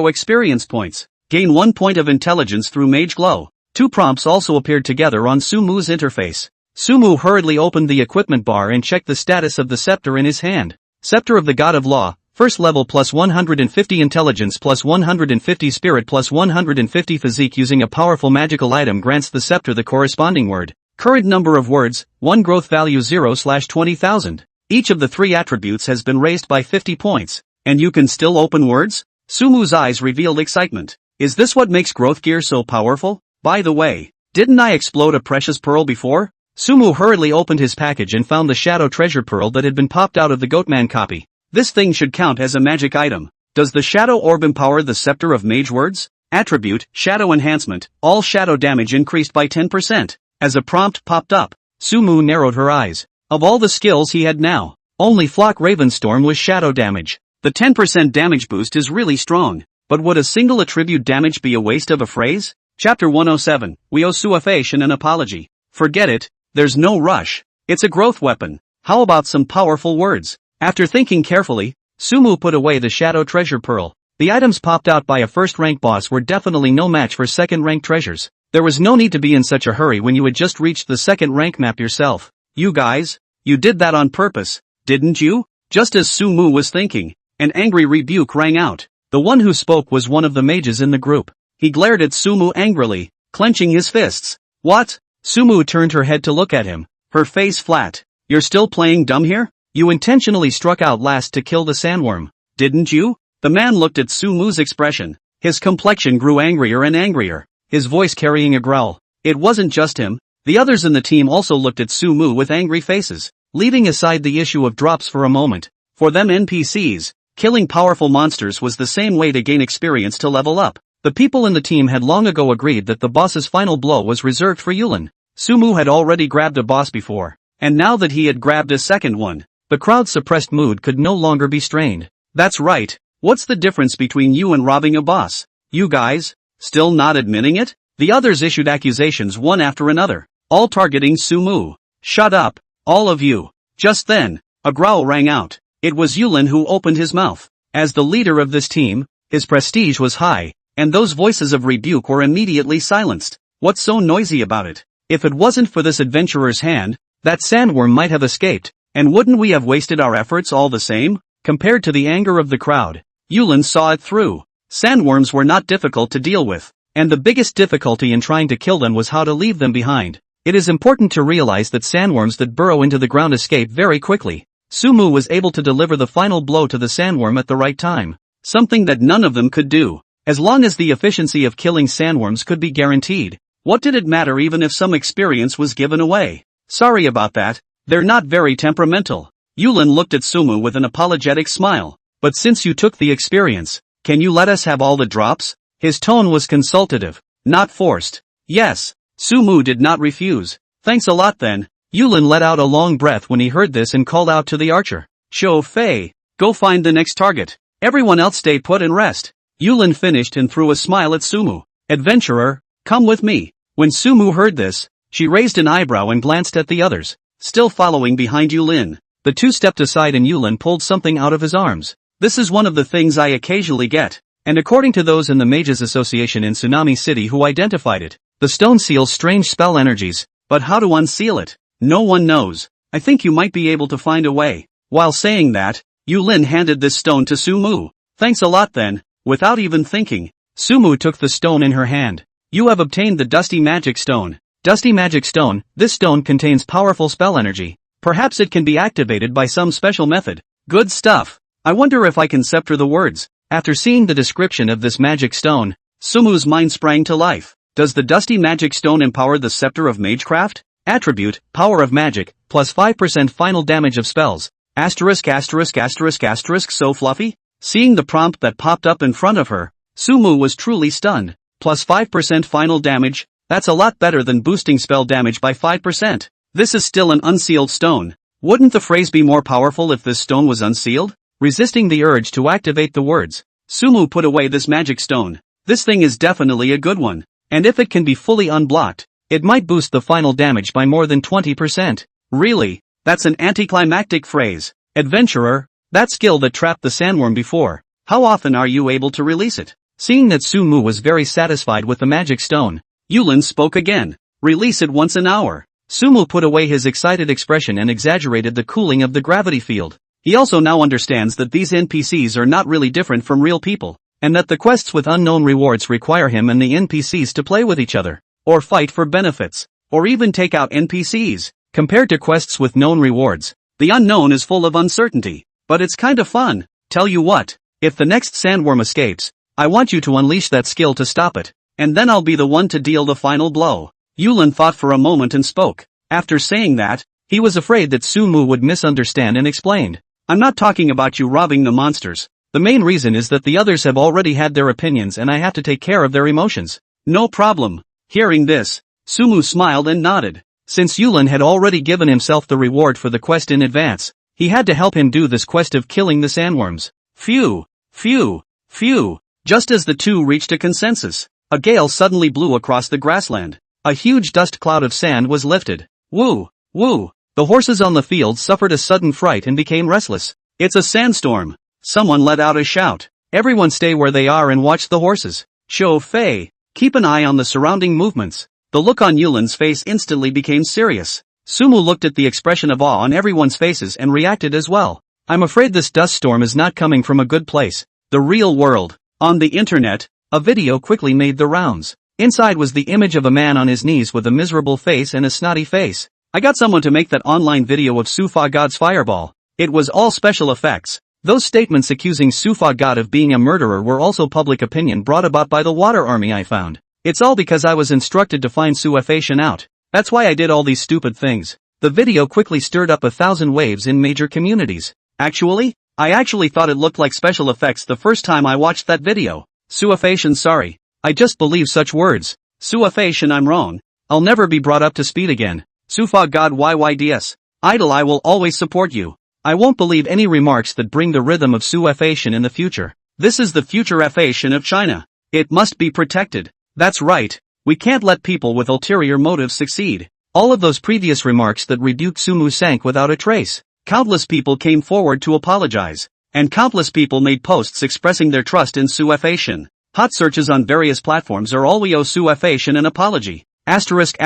experience points. Gain 1 point of intelligence through Mage Glow. 2 prompts also appeared together on Sumu's interface. Sumu hurriedly opened the equipment bar and checked the status of the scepter in his hand. Scepter of the God of Law, first level plus 150 intelligence plus 150 spirit plus 150 physique. Using a powerful magical item grants the scepter the corresponding word. Current number of words, 1 growth value 0/20,000. Each of the 3 attributes has been raised by 50 points. And you can still open words? Sumu's eyes revealed excitement. Is this what makes growth gear so powerful? By the way, didn't I explode a precious pearl before? Sumu hurriedly opened his package and found the shadow treasure pearl that had been popped out of the Goatman copy. This thing should count as a magic item. Does the shadow orb empower the scepter of mage words? Attribute, shadow enhancement, all shadow damage increased by 10%. As a prompt popped up, Sumu narrowed her eyes. Of all the skills he had now, only Flock Ravenstorm was shadow damage. The 10% damage boost is really strong, but would a single attribute damage be a waste of a phrase? Chapter 107, We owe Suafation an apology. Forget it, there's no rush. It's a growth weapon. How about some powerful words? After thinking carefully, Sumu put away the shadow treasure pearl. The items popped out by a first-rank boss were definitely no match for second-rank treasures. There was no need to be in such a hurry when you had just reached the second rank map yourself. You guys, you did that on purpose, didn't you? Just as Sumu was thinking, an angry rebuke rang out. The one who spoke was one of the mages in the group. He glared at Sumu angrily, clenching his fists. What? Sumu turned her head to look at him, her face flat. You're still playing dumb here? You intentionally struck out last to kill the sandworm, didn't you? The man looked at Sumu's expression. His complexion grew angrier and angrier, his voice carrying a growl. It wasn't just him. The others in the team also looked at Sumu with angry faces, leaving aside the issue of drops for a moment. For them NPCs, killing powerful monsters was the same way to gain experience to level up. The people in the team had long ago agreed that the boss's final blow was reserved for Yulin. Sumu had already grabbed a boss before, and now that he had grabbed a second one, the crowd's suppressed mood could no longer be strained. That's right. What's the difference between you and robbing a boss? You guys, still not admitting it? The others issued accusations one after another, all targeting Sumu. Shut up, all of you. Just then, a growl rang out. It was Yulin who opened his mouth. As the leader of this team, his prestige was high, and those voices of rebuke were immediately silenced. What's so noisy about it? If it wasn't for this adventurer's hand, that sandworm might have escaped, and wouldn't we have wasted our efforts all the same? Compared to the anger of the crowd, Yulin saw it through. Sandworms were not difficult to deal with, and the biggest difficulty in trying to kill them was how to leave them behind. It is important to realize that sandworms that burrow into the ground escape very quickly. Sumu was able to deliver the final blow to the sandworm at the right time, something that none of them could do. As long as the efficiency of killing sandworms could be guaranteed, what did it matter even if some experience was given away? Sorry about that, they're not very temperamental. Yulin looked at Sumu with an apologetic smile. But since you took the experience, can you let us have all the drops? His tone was consultative, not forced. Yes, Sumu did not refuse. Thanks a lot then. Yulin let out a long breath when he heard this and called out to the archer. Cho Fei, go find the next target. Everyone else stay put and rest. Yulin finished and threw a smile at Sumu. Adventurer, come with me. When Sumu heard this, she raised an eyebrow and glanced at the others, still following behind Yulin. The two stepped aside and Yulin pulled something out of his arms. This is one of the things I occasionally get, and according to those in the Mages Association in Tsunami City who identified it, the stone seals strange spell energies, but how to unseal it, no one knows. I think you might be able to find a way. While saying that, Yulin handed this stone to Sumu. Thanks a lot then. Without even thinking, Sumu took the stone in her hand. You have obtained the Dusty Magic Stone. Dusty Magic Stone, this stone contains powerful spell energy. Perhaps it can be activated by some special method. Good stuff. I wonder if I can scepter the words. After seeing the description of this magic stone, Sumu's mind sprang to life. Does the Dusty Magic Stone empower the Scepter of Magecraft? Attribute, Power of Magic, plus 5% final damage of spells. Asterisk asterisk asterisk asterisk so fluffy? Seeing the prompt that popped up in front of her, Sumu was truly stunned. Plus 5% final damage, that's a lot better than boosting spell damage by 5%. This is still an unsealed stone. Wouldn't the phrase be more powerful if this stone was unsealed? Resisting the urge to activate the words, Sumu put away this magic stone. This thing is definitely a good one, and if it can be fully unblocked, it might boost the final damage by more than 20%. Really? That's an anticlimactic phrase. Adventurer, that skill that trapped the sandworm before, how often are you able to release it? Seeing that Sumu was very satisfied with the magic stone, Yulin spoke again. Release it once an hour. Sumu put away his excited expression and exaggerated the cooling of the gravity field. He also now understands that these NPCs are not really different from real people, and that the quests with unknown rewards require him and the NPCs to play with each other, or fight for benefits, or even take out NPCs. Compared to quests with known rewards, the unknown is full of uncertainty, but it's kinda fun. Tell you what, if the next sandworm escapes, I want you to unleash that skill to stop it, and then I'll be the one to deal the final blow. Yulin thought for a moment and spoke. After saying that, he was afraid that Sumu would misunderstand and explained. I'm not talking about you robbing the monsters. The main reason is that the others have already had their opinions and I have to take care of their emotions. No problem. Hearing this, Sumu smiled and nodded. Since Yulin had already given himself the reward for the quest in advance, he had to help him do this quest of killing the sandworms. Phew, phew, phew. Just as the two reached a consensus, a gale suddenly blew across the grassland. A huge dust cloud of sand was lifted. Woo, woo. The horses on the field suffered a sudden fright and became restless. It's a sandstorm. Someone let out a shout. Everyone stay where they are and watch the horses. Cho Fei, keep an eye on the surrounding movements. The look on Yulin's face instantly became serious. Sumu looked at the expression of awe on everyone's faces and reacted as well. I'm afraid this dust storm is not coming from a good place. The real world. On the internet, a video quickly made the rounds. Inside was the image of a man on his knees with a miserable face and a snotty face. I got someone to make that online video of Sufa God's fireball. It was all special effects. Those statements accusing Sufa God of being a murderer were also public opinion brought about by the water army I found. It's all because I was instructed to find Suafation out. That's why I did all these stupid things. The video quickly stirred up 1,000 waves in major communities. Actually, I actually thought it looked like special effects the first time I watched that video. Suafation sorry. I just believe such words. Suafation I'm wrong. I'll never be brought up to speed again. Sufa God YYDS. Idol I will always support you. I won't believe any remarks that bring the rhythm of Suafation in the future. This is the future Fation of China. It must be protected. That's right. We can't let people with ulterior motives succeed. All of those previous remarks that rebuked Sumu sank without a trace. Countless people came forward to apologize. And countless people made posts expressing their trust in Suafation. Hot searches on various platforms are all we owe Suafation an apology. Asterisk.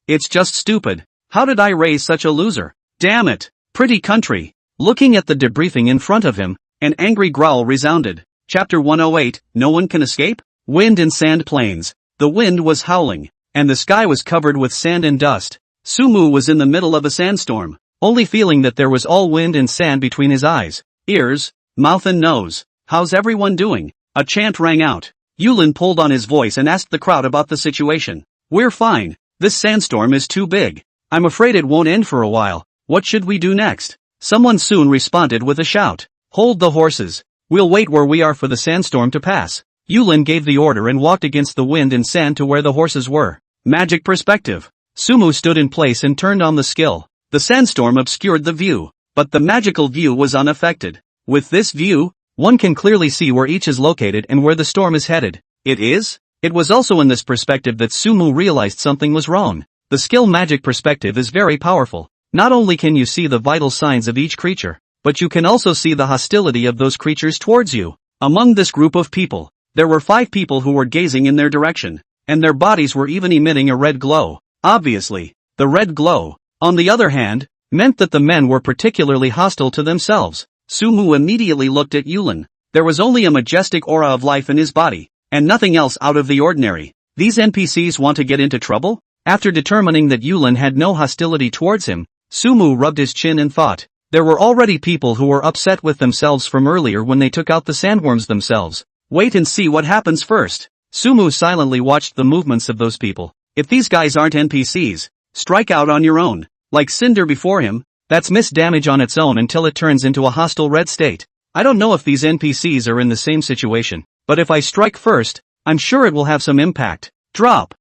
It's just stupid. How did I raise such a loser? Damn it. Pretty country. Looking at the debriefing in front of him, an angry growl resounded. Chapter 108, No One Can Escape? Wind and sand plains. The wind was howling, and the sky was covered with sand and dust. Sumu was in the middle of a sandstorm, only feeling that there was all wind and sand between his eyes, ears, mouth and nose. How's everyone doing? A chant rang out. Yulin pulled on his voice and asked the crowd about the situation. We're fine. This sandstorm is too big. I'm afraid it won't end for a while. What should we do next? Someone soon responded with a shout. Hold the horses. We'll wait where we are for the sandstorm to pass. Yulin gave the order and walked against the wind and sand to where the horses were. Magic perspective. Sumu stood in place and turned on the skill. The sandstorm obscured the view, but the magical view was unaffected. With this view, one can clearly see where each is located and where the storm is headed. It is? It was also in this perspective that Sumu realized something was wrong. The skill magic perspective is very powerful. Not only can you see the vital signs of each creature, but you can also see the hostility of those creatures towards you. Among this group of people, there were 5 people who were gazing in their direction, and their bodies were even emitting a red glow. Obviously, the red glow, on the other hand, meant that the men were particularly hostile to themselves. Sumu immediately looked at Yulin. There was only a majestic aura of life in his body, and nothing else out of the ordinary. These NPCs want to get into trouble? After determining that Yulin had no hostility towards him, Sumu rubbed his chin and thought. There were already people who were upset with themselves from earlier when they took out the sandworms themselves. Wait and see what happens first. Sumu silently watched the movements of those people. If these guys aren't NPCs, strike out on your own. Like Cinder before him, that's miss damage on its own until it turns into a hostile red state. I don't know if these NPCs are in the same situation, but if I strike first, I'm sure it will have some impact. Drop.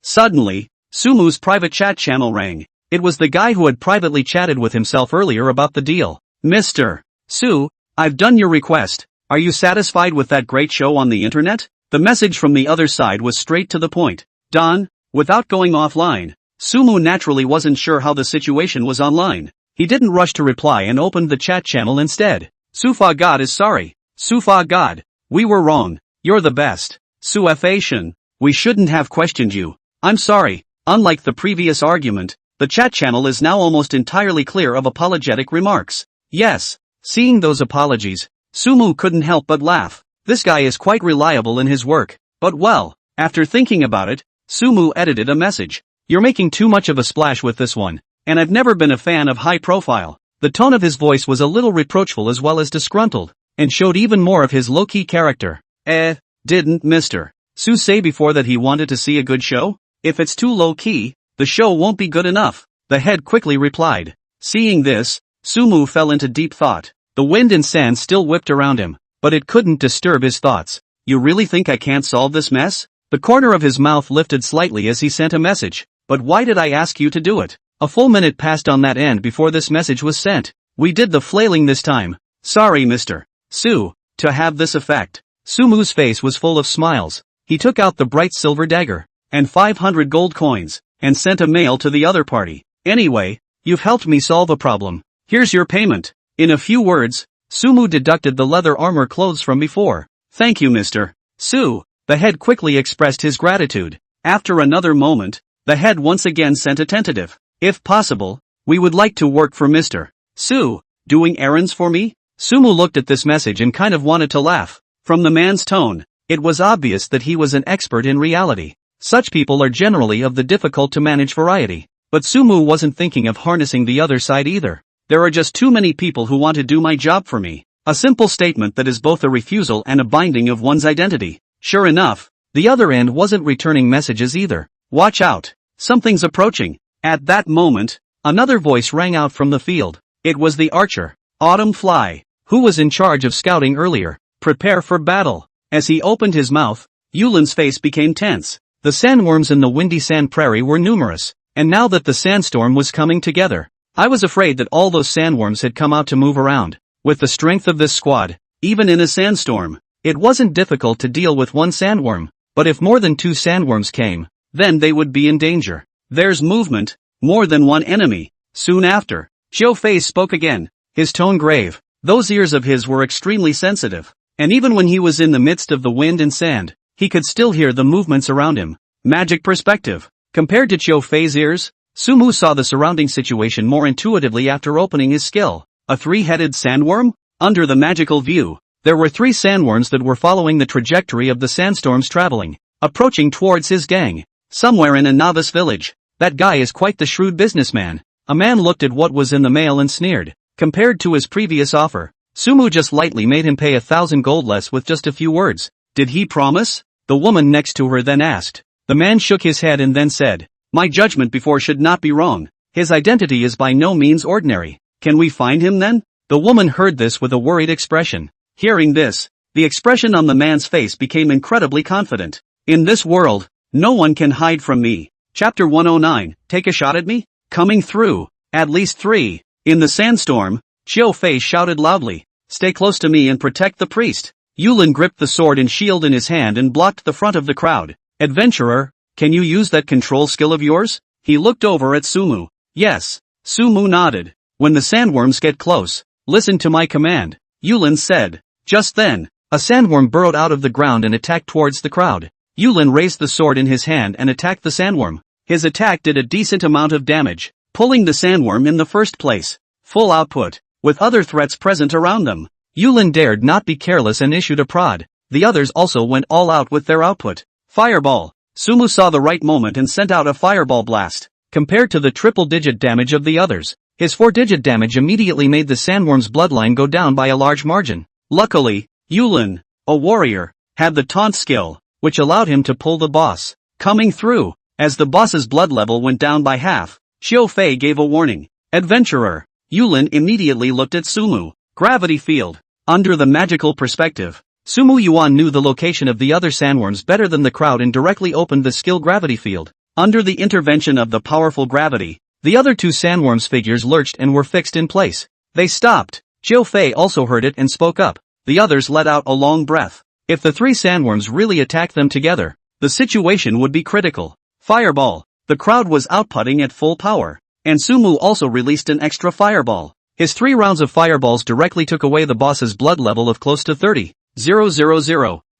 Suddenly, Sumu's private chat channel rang. It was the guy who had privately chatted with himself earlier about the deal. Mr. Su, I've done your request. Are you satisfied with that great show on the internet? The message from the other side was straight to the point. Done. Without going offline, Sumu naturally wasn't sure how the situation was online. He didn't rush to reply and opened the chat channel instead. Sufa God is sorry. Sufa God, we were wrong. You're the best. Suafation, we shouldn't have questioned you. I'm sorry. Unlike the previous argument, the chat channel is now almost entirely clear of apologetic remarks. Yes. Seeing those apologies, Sumu couldn't help but laugh. This guy is quite reliable in his work. But well, after thinking about it, Sumu edited a message. You're making too much of a splash with this one, and I've never been a fan of high profile. The tone of his voice was a little reproachful as well as disgruntled, and showed even more of his low-key character. Didn't Mr. Su say before that he wanted to see a good show? If it's too low-key, the show won't be good enough, the head quickly replied. Seeing this, Sumu fell into deep thought. The wind and sand still whipped around him, but it couldn't disturb his thoughts. You really think I can't solve this mess? The corner of his mouth lifted slightly as he sent a message. But why did I ask you to do it? A full minute passed on that end before this message was sent. We did the flailing this time. Sorry Mr. Su, to have this effect. Sumu's face was full of smiles. He took out the bright silver dagger, and 500 gold coins, and sent a mail to the other party. Anyway, you've helped me solve a problem. Here's your payment. In a few words, Sumu deducted the leather armor clothes from before. Thank you, Mr. Su. The head quickly expressed his gratitude. After another moment, the head once again sent a tentative. If possible, we would like to work for Mr. Su. Doing errands for me? Sumu looked at this message and kind of wanted to laugh. From the man's tone, it was obvious that he was an expert in reality. Such people are generally of the difficult to manage variety. But Sumu wasn't thinking of harnessing the other side either. There are just too many people who want to do my job for me. A simple statement that is both a refusal and a binding of one's identity. Sure enough, the other end wasn't returning messages either. Watch out, something's approaching. At that moment, another voice rang out from the field. It was the archer, Autumn Fly, who was in charge of scouting earlier. Prepare for battle. As he opened his mouth, Yulin's face became tense. The sandworms in the windy sand prairie were numerous, and now that the sandstorm was coming together, I was afraid that all those sandworms had come out to move around. With the strength of this squad, even in a sandstorm, it wasn't difficult to deal with one sandworm, but if more than 2 sandworms came, then they would be in danger. There's movement, more than one enemy. Soon after, Xiao Fei spoke again, his tone grave. Those ears of his were extremely sensitive, and even when he was in the midst of the wind and sand, he could still hear the movements around him. Magic perspective. Compared to Xiao Fei's ears, Sumu saw the surrounding situation more intuitively after opening his skill. A 3-headed sandworm? Under the magical view, there were 3 sandworms that were following the trajectory of the sandstorms traveling, approaching towards his gang. Somewhere in a novice village. That guy is quite the shrewd businessman. A man looked at what was in the mail and sneered. Compared to his previous offer, Sumu just lightly made him pay 1,000 gold less with just a few words. Did he promise? The woman next to her then asked. The man shook his head and then said, my judgment before should not be wrong. His identity is by no means ordinary. Can we find him then? The woman heard this with a worried expression. Hearing this, the expression on the man's face became incredibly confident. In this world, no one can hide from me. Chapter 109, Take a shot at me? Coming through. At least 3. In the sandstorm, Xiao Fei shouted loudly. Stay close to me and protect the priest. Yulin gripped the sword and shield in his hand and blocked the front of the crowd. Adventurer, can you use that control skill of yours? He looked over at Sumu. Yes. Sumu nodded. When the sandworms get close, listen to my command, Yulin said. Just then, a sandworm burrowed out of the ground and attacked towards the crowd. Yulin raised the sword in his hand and attacked the sandworm. His attack did a decent amount of damage, pulling the sandworm in the first place. Full output, with other threats present around them. Yulin dared not be careless and issued a prod. The others also went all out with their output. Fireball. Sumu saw the right moment and sent out a fireball blast. Compared to the triple-digit damage of the others, his 4-digit damage immediately made the sandworm's bloodline go down by a large margin. Luckily, Yulin, a warrior, had the taunt skill, which allowed him to pull the boss. Coming through. As the boss's blood level went down by half, Xiao Fei gave a warning. Adventurer. Yulin immediately looked at Sumu. Gravity field. Under the magical perspective, Sumu Yuan knew the location of the other sandworms better than the crowd and directly opened the skill gravity field. Under the intervention of the powerful gravity, the other 2 sandworms' figures lurched and were fixed in place. They stopped. Xiao Fei also heard it and spoke up. The others let out a long breath. If the 3 sandworms really attacked them together, the situation would be critical. Fireball. The crowd was outputting at full power, and Sumu also released an extra fireball. His 3 rounds of fireballs directly took away the boss's blood level of close to 30,000,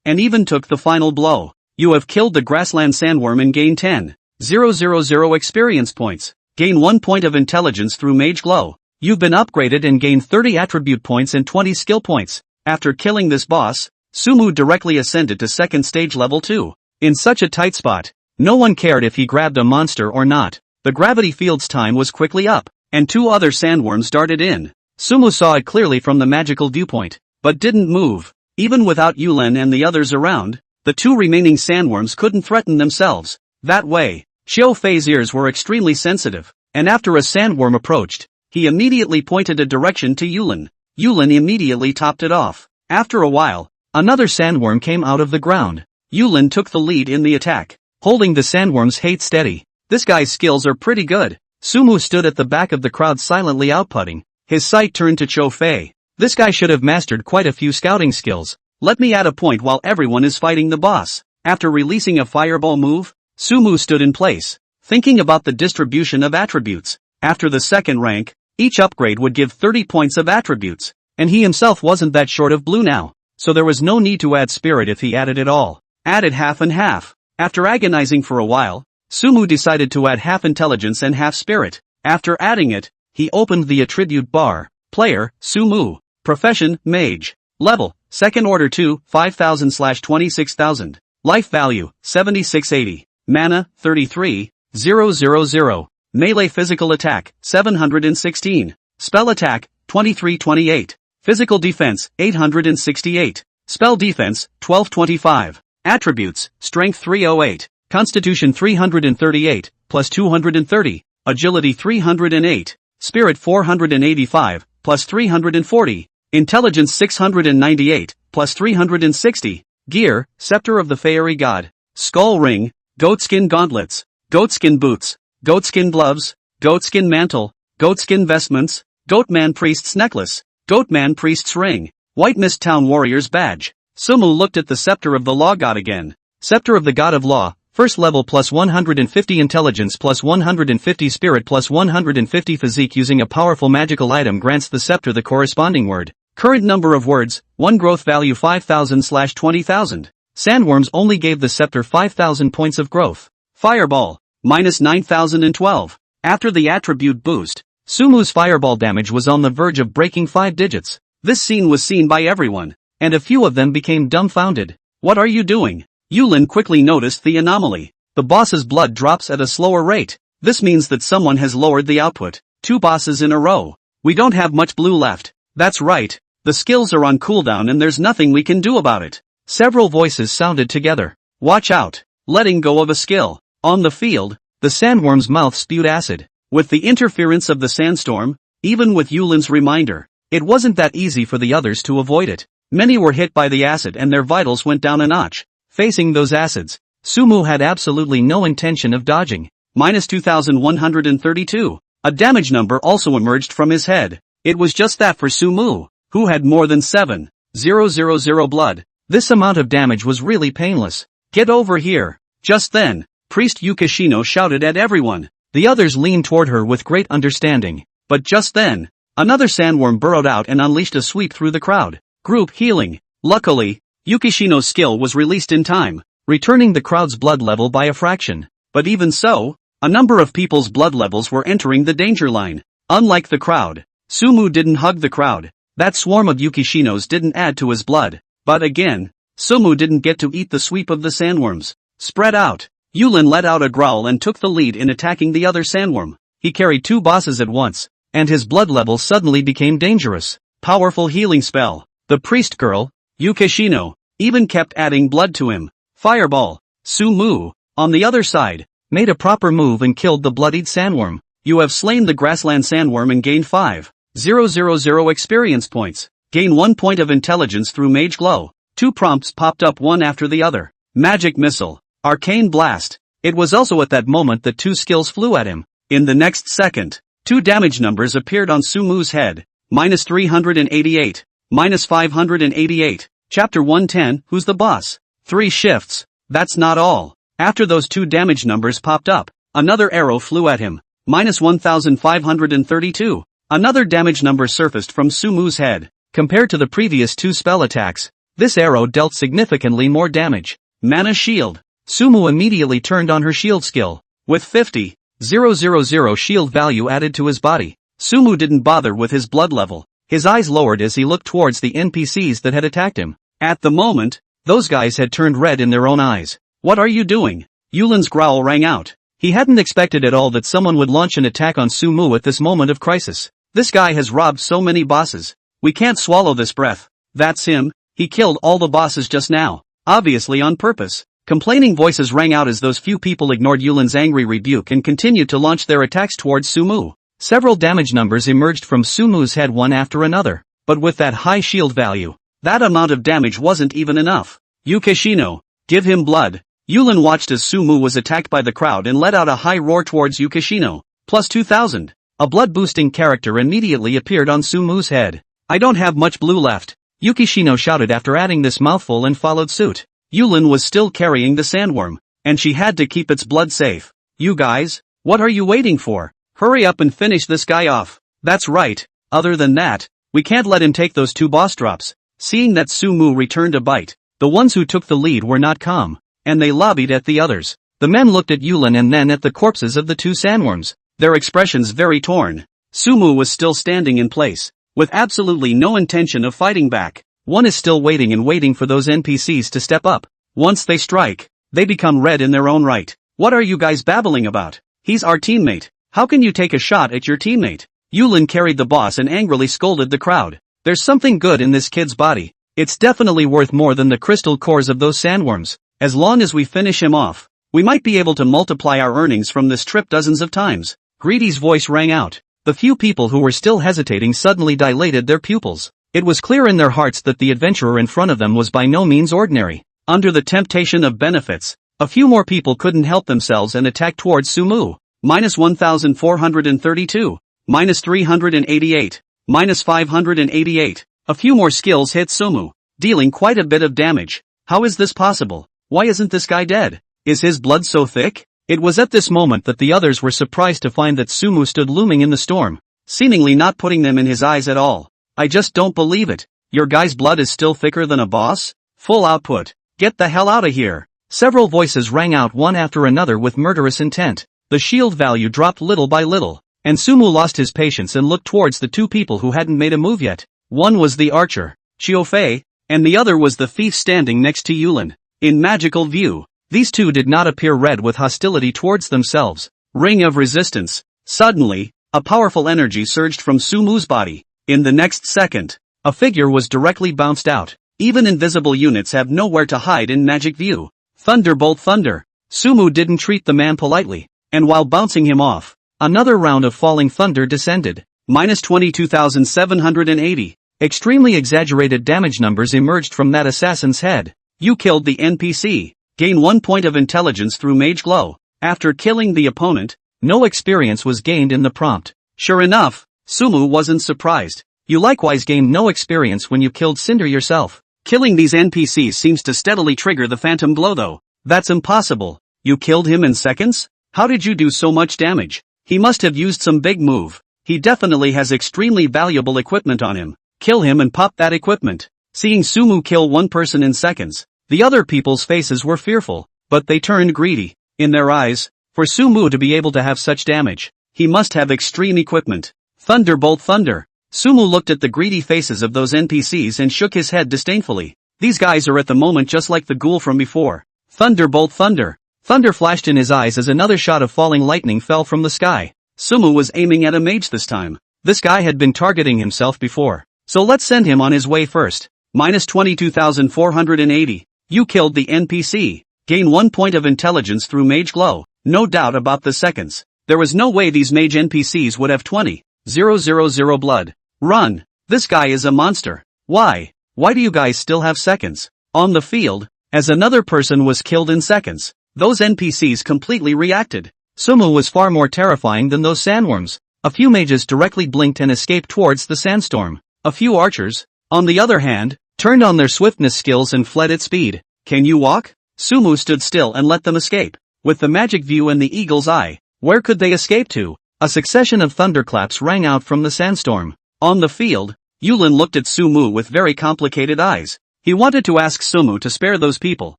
and even took the final blow. You have killed the grassland sandworm and gain 10,000 experience points. Gain 1 point of intelligence through Mage Glow. You've been upgraded and gain 30 attribute points and 20 skill points. After killing this boss, Sumu directly ascended to 2nd stage level 2. In such a tight spot, no one cared if he grabbed a monster or not. The gravity field's time was quickly up, and 2 other sandworms darted in. Sumu saw it clearly from the magical viewpoint, but didn't move. Even without Yulin and the others around, the 2 remaining sandworms couldn't threaten themselves. That way, Xiao Fei's ears were extremely sensitive, and after a sandworm approached, he immediately pointed a direction to Yulin. Yulin immediately topped it off. After a while, another sandworm came out of the ground. Yulin took the lead in the attack, holding the sandworm's hate steady. This guy's skills are pretty good. Sumu stood at the back of the crowd silently outputting. His sight turned to Xiao Fei. This guy should have mastered quite a few scouting skills. Let me add a point while everyone is fighting the boss. After releasing a fireball move, Sumu stood in place, thinking about the distribution of attributes. After the 2nd rank, each upgrade would give 30 points of attributes. and he himself wasn't that short of blue now, so there was no need to add spirit if he added it all. Added half and half. After agonizing for a while, Sumu decided to add half intelligence and half spirit. After adding it, he opened the attribute bar. Player, Sumu. Profession, Mage. Level, Second Order 2, 5000/26,000. Life value, 7680. Mana, 33,000. Melee physical attack, 716. Spell attack, 2328. Physical defense, 868. Spell defense, 1225. Attributes, Strength 308. Constitution 338, plus 230. Agility 308. Spirit 485, plus 340. Intelligence 698, plus 360. Gear, Scepter of the Fairy God. Skull Ring, Goatskin Gauntlets, Goatskin Boots, Goatskin Gloves, Goatskin Mantle, Goatskin Vestments, Goatman Priest's Necklace, Goatman Priest's Ring, White Mist Town Warrior's Badge. Sumu looked at the Scepter of the Law God again. Scepter of the God of Law, first level plus 150 intelligence plus 150 spirit plus 150 physique. Using a powerful magical item grants the scepter the corresponding word. Current number of words, 1 growth value 5,000/20,000. Sandworms only gave the scepter 5,000 points of growth. Fireball, minus 9,012. After the attribute boost, Sumu's fireball damage was on the verge of breaking 5 digits. This scene was seen by everyone, and a few of them became dumbfounded. What are you doing? Yulin quickly noticed the anomaly. The boss's blood drops at a slower rate. This means that someone has lowered the output. 2 bosses in a row. We don't have much blue left. That's right. The skills are on cooldown and there's nothing we can do about it. Several voices sounded together. Watch out. Letting go of a skill. On the field, the sandworm's mouth spewed acid. With the interference of the sandstorm, even with Yulin's reminder, it wasn't that easy for the others to avoid it. Many were hit by the acid and their vitals went down a notch. Facing those acids, Sumu had absolutely no intention of dodging. Minus 2,132. A damage number also emerged from his head. It was just that for Sumu, who had more than 7,000 blood. This amount of damage was really painless. Get over here. Just then, Priest Yukishino shouted at everyone. The others leaned toward her with great understanding. But just then, another sandworm burrowed out and unleashed a sweep through the crowd. Group healing. Luckily, Yukishino's skill was released in time, returning the crowd's blood level by a fraction. But even so, a number of people's blood levels were entering the danger line. Unlike the crowd, Sumu didn't hug the crowd. That swarm of Yukishinos didn't add to his blood. But again, Sumu didn't get to eat the sweep of the sandworms. Spread out. Yulin let out a growl and took the lead in attacking the other sandworm. He carried 2 bosses at once, and his blood level suddenly became dangerous. Powerful healing spell. The priest girl, Yukishino, even kept adding blood to him. Fireball. Sumu, on the other side, made a proper move and killed the bloodied sandworm. You have slain the grassland sandworm and gained 5,000 experience points. Gain 1 point of intelligence through Mage Glow. 2 prompts popped up one after the other. Magic Missile. Arcane Blast. It was also at that moment that 2 skills flew at him. In the next second, 2 damage numbers appeared on Sumu's head. Minus 388. Minus 588. Chapter 110, Who's the Boss? 3 shifts. That's not all. After those 2 damage numbers popped up, another arrow flew at him. Minus 1532. Another damage number surfaced from Sumu's head. Compared to the previous 2 spell attacks, this arrow dealt significantly more damage. Mana Shield. Sumu immediately turned on her shield skill. With 50,000 shield value added to his body, Sumu didn't bother with his blood level. His eyes lowered as he looked towards the NPCs that had attacked him. At the moment, those guys had turned red in their own eyes. What are you doing? Yulin's growl rang out. He hadn't expected at all that someone would launch an attack on Sumu at this moment of crisis. This guy has robbed so many bosses. We can't swallow this breath. That's him. He killed all the bosses just now. Obviously on purpose. Complaining voices rang out as those few people ignored Yulin's angry rebuke and continued to launch their attacks towards Sumu. Several damage numbers emerged from Sumu's head one after another. But with that high shield value, that amount of damage wasn't even enough. Yukishino, give him blood. Yulin watched as Sumu was attacked by the crowd and let out a high roar towards Yukishino. Plus 2,000. A blood-boosting character immediately appeared on Sumu's head. I don't have much blue left. Yukishino shouted after adding this mouthful and followed suit. Yulin was still carrying the sandworm, and she had to keep its blood safe. You guys, what are you waiting for? Hurry up and finish this guy off. That's right. Other than that, We can't let him take those 2 boss drops. Seeing that Sumu returned a bite, the ones who took the lead were not calm, and they lobbied at the others. The men looked at Yulin and then at the corpses of the 2 sandworms, their expressions very torn. Sumu was still standing in place, with absolutely no intention of fighting back. One is still waiting and waiting for those NPCs to step up. Once they strike, they become red in their own right. What are you guys babbling about? He's our teammate. How can you take a shot at your teammate? Yulin carried the boss and angrily scolded the crowd. There's something good in this kid's body. It's definitely worth more than the crystal cores of those sandworms. As long as we finish him off, we might be able to multiply our earnings from this trip dozens of times. Greedy's voice rang out. The few people who were still hesitating suddenly dilated their pupils. It was clear in their hearts that the adventurer in front of them was by no means ordinary. Under the temptation of benefits, a few more people couldn't help themselves and attacked towards Sumu. Minus 1432. Minus 388. Minus 588. A few more skills hit Sumu, dealing quite a bit of damage. How is this possible? Why isn't this guy dead? Is his blood so thick? It was at this moment that the others were surprised to find that Sumu stood looming in the storm, seemingly not putting them in his eyes at all. I just don't believe it. Your guy's blood is still thicker than a boss? Full output. Get the hell out of here. Several voices rang out one after another with murderous intent. The shield value dropped little by little, and Sumu lost his patience and looked towards the 2 people who hadn't made a move yet. One was the archer, Chiofei, and the other was the thief standing next to Yulin. In magical view, these 2 did not appear red with hostility towards themselves. Ring of resistance. Suddenly, a powerful energy surged from Sumu's body. In the next second, a figure was directly bounced out. Even invisible units have nowhere to hide in magic view. Thunderbolt thunder. Sumu didn't treat the man politely, and while bouncing him off, another round of falling thunder descended. Minus 22,780. Extremely exaggerated damage numbers emerged from that assassin's head. You killed the NPC. Gain 1 point of intelligence through Mage Glow. After killing the opponent, no experience was gained in the prompt. Sure enough, Sumu wasn't surprised. You likewise gained no experience when you killed Cinder yourself. Killing these NPCs seems to steadily trigger the phantom glow though. That's impossible. You killed him in seconds? How did you do so much damage? He must have used some big move. He definitely has extremely valuable equipment on him. Kill him and pop that equipment. Seeing Sumu kill 1 person in seconds, the other people's faces were fearful, but they turned greedy. In their eyes, for Sumu to be able to have such damage, he must have extreme equipment. Thunderbolt thunder. Sumu looked at the greedy faces of those NPCs and shook his head disdainfully. These guys are at the moment just like the ghoul from before. Thunderbolt thunder. Thunder flashed in his eyes as another shot of falling lightning fell from the sky. Sumu was aiming at a mage this time. This guy had been targeting himself before, so let's send him on his way first. Minus 22,480. You killed the NPC. Gain 1 point of intelligence through Mage Glow. No doubt about the seconds. There was no way these mage NPCs would have 20,000 blood. Run. This guy is a monster. Why? Why do you guys still have seconds? On the field, as another person was killed in seconds, those NPCs completely reacted. Sumu was far more terrifying than those sandworms. A few mages directly blinked and escaped towards the sandstorm. A few archers, on the other hand, turned on their swiftness skills and fled at speed. Can you walk? Sumu stood still and let them escape. With the magic view and the eagle's eye, where could they escape to? A succession of thunderclaps rang out from the sandstorm. On the field, Yulin looked at Sumu with very complicated eyes. He wanted to ask Sumu to spare those people,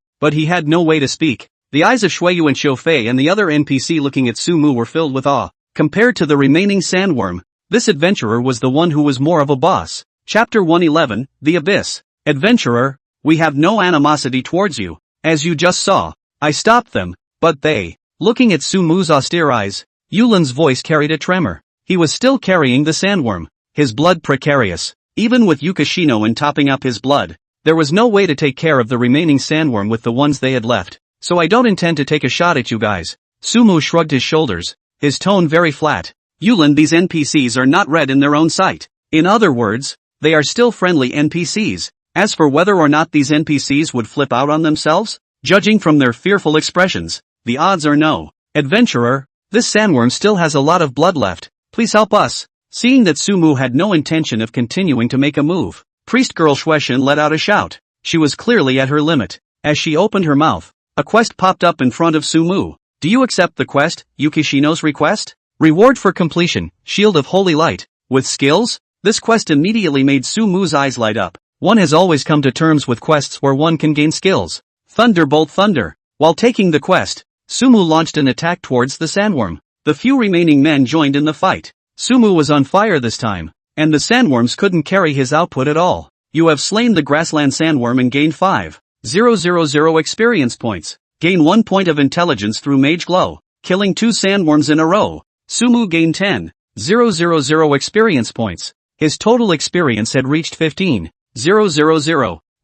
but he had no way to speak. The eyes of Shuiyu and Xiufei and the other NPC looking at Sumu were filled with awe. Compared to the remaining sandworm, this adventurer was the one who was more of a boss. Chapter 111, The Abyss. Adventurer, we have no animosity towards you. As you just saw, I stopped them, but they. Looking at Sumu's austere eyes, Yulin's voice carried a tremor. He was still carrying the sandworm, his blood precarious. Even with Yukishino and topping up his blood, there was no way to take care of the remaining sandworm with the ones they had left. So I don't intend to take a shot at you guys. Sumu shrugged his shoulders, his tone very flat. Yulin, these NPCs are not red in their own sight. In other words, they are still friendly NPCs. As for whether or not these NPCs would flip out on themselves, judging from their fearful expressions, the odds are no. Adventurer, this sandworm still has a lot of blood left. Please help us. Seeing that Sumu had no intention of continuing to make a move, priest girl Shueshin let out a shout. She was clearly at her limit. As she opened her mouth, a quest popped up in front of Sumu. Do you accept the quest, Yukishino's request? Reward for completion, Shield of Holy Light. With skills? This quest immediately made Sumu's eyes light up. One has always come to terms with quests where one can gain skills. Thunderbolt Thunder. While taking the quest, Sumu launched an attack towards the sandworm. The few remaining men joined in the fight. Sumu was on fire this time, and the sandworms couldn't carry his output at all. You have slain the grassland sandworm and gained 5,000 experience points. Gain 1 point of intelligence through Mage Glow. Killing 2 sandworms in a row. Sumu gained 10,000 experience points. His total experience had reached 15,000,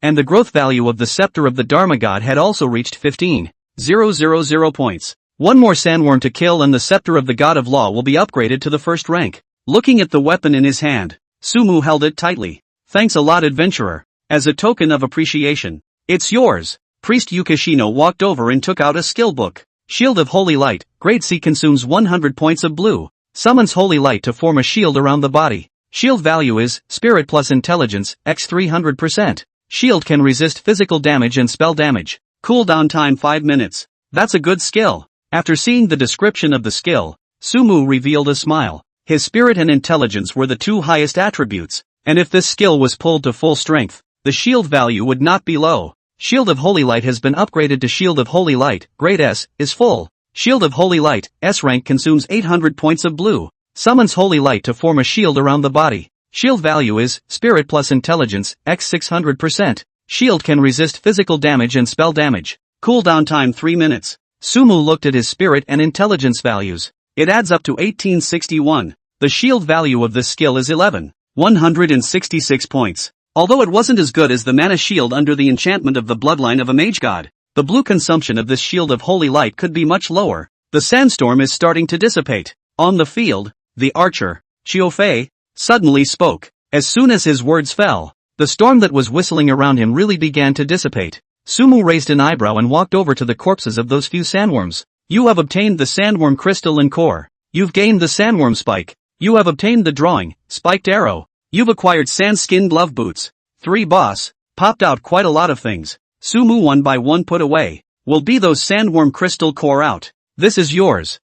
and the growth value of the Scepter of the Dharma God had also reached 15,000 points. One more sandworm to kill and the Scepter of the God of Law will be upgraded to the first rank. Looking at the weapon in his hand, Sumu held it tightly. Thanks a lot, adventurer. As a token of appreciation. It's yours. Priest Yukishino walked over and took out a skill book. Shield of Holy Light, Grade C, consumes 100 points of blue. Summons Holy Light to form a shield around the body. Shield value is Spirit plus Intelligence, x 300%. Shield can resist physical damage and spell damage. Cooldown time 5 minutes. That's a good skill. After seeing the description of the skill, Sumu revealed a smile. His spirit and intelligence were the 2 highest attributes, and if this skill was pulled to full strength, the shield value would not be low. Shield of Holy Light has been upgraded to Shield of Holy Light, Grade S, is full. Shield of Holy Light, S rank, consumes 800 points of blue. Summons Holy Light to form a shield around the body. Shield value is Spirit plus Intelligence, x 600%. Shield can resist physical damage and spell damage. Cooldown time 3 minutes. Sumu looked at his spirit and intelligence values. It adds up to 1861. The shield value of this skill is 11,166 points. Although it wasn't as good as the mana shield under the enchantment of the bloodline of a mage god, the blue consumption of this Shield of Holy Light could be much lower. The sandstorm is starting to dissipate. On the field, the archer, Chiofei, suddenly spoke. As soon as his words fell, the storm that was whistling around him really began to dissipate. Sumu raised an eyebrow and walked over to the corpses of those few sandworms. You have obtained the sandworm crystal and core. You've gained the sandworm spike. You have obtained the drawing, spiked arrow. You've acquired sand skin glove boots. 3 boss, popped out quite a lot of things. Sumu one by one put away. Will be those sandworm crystal core out. This is yours.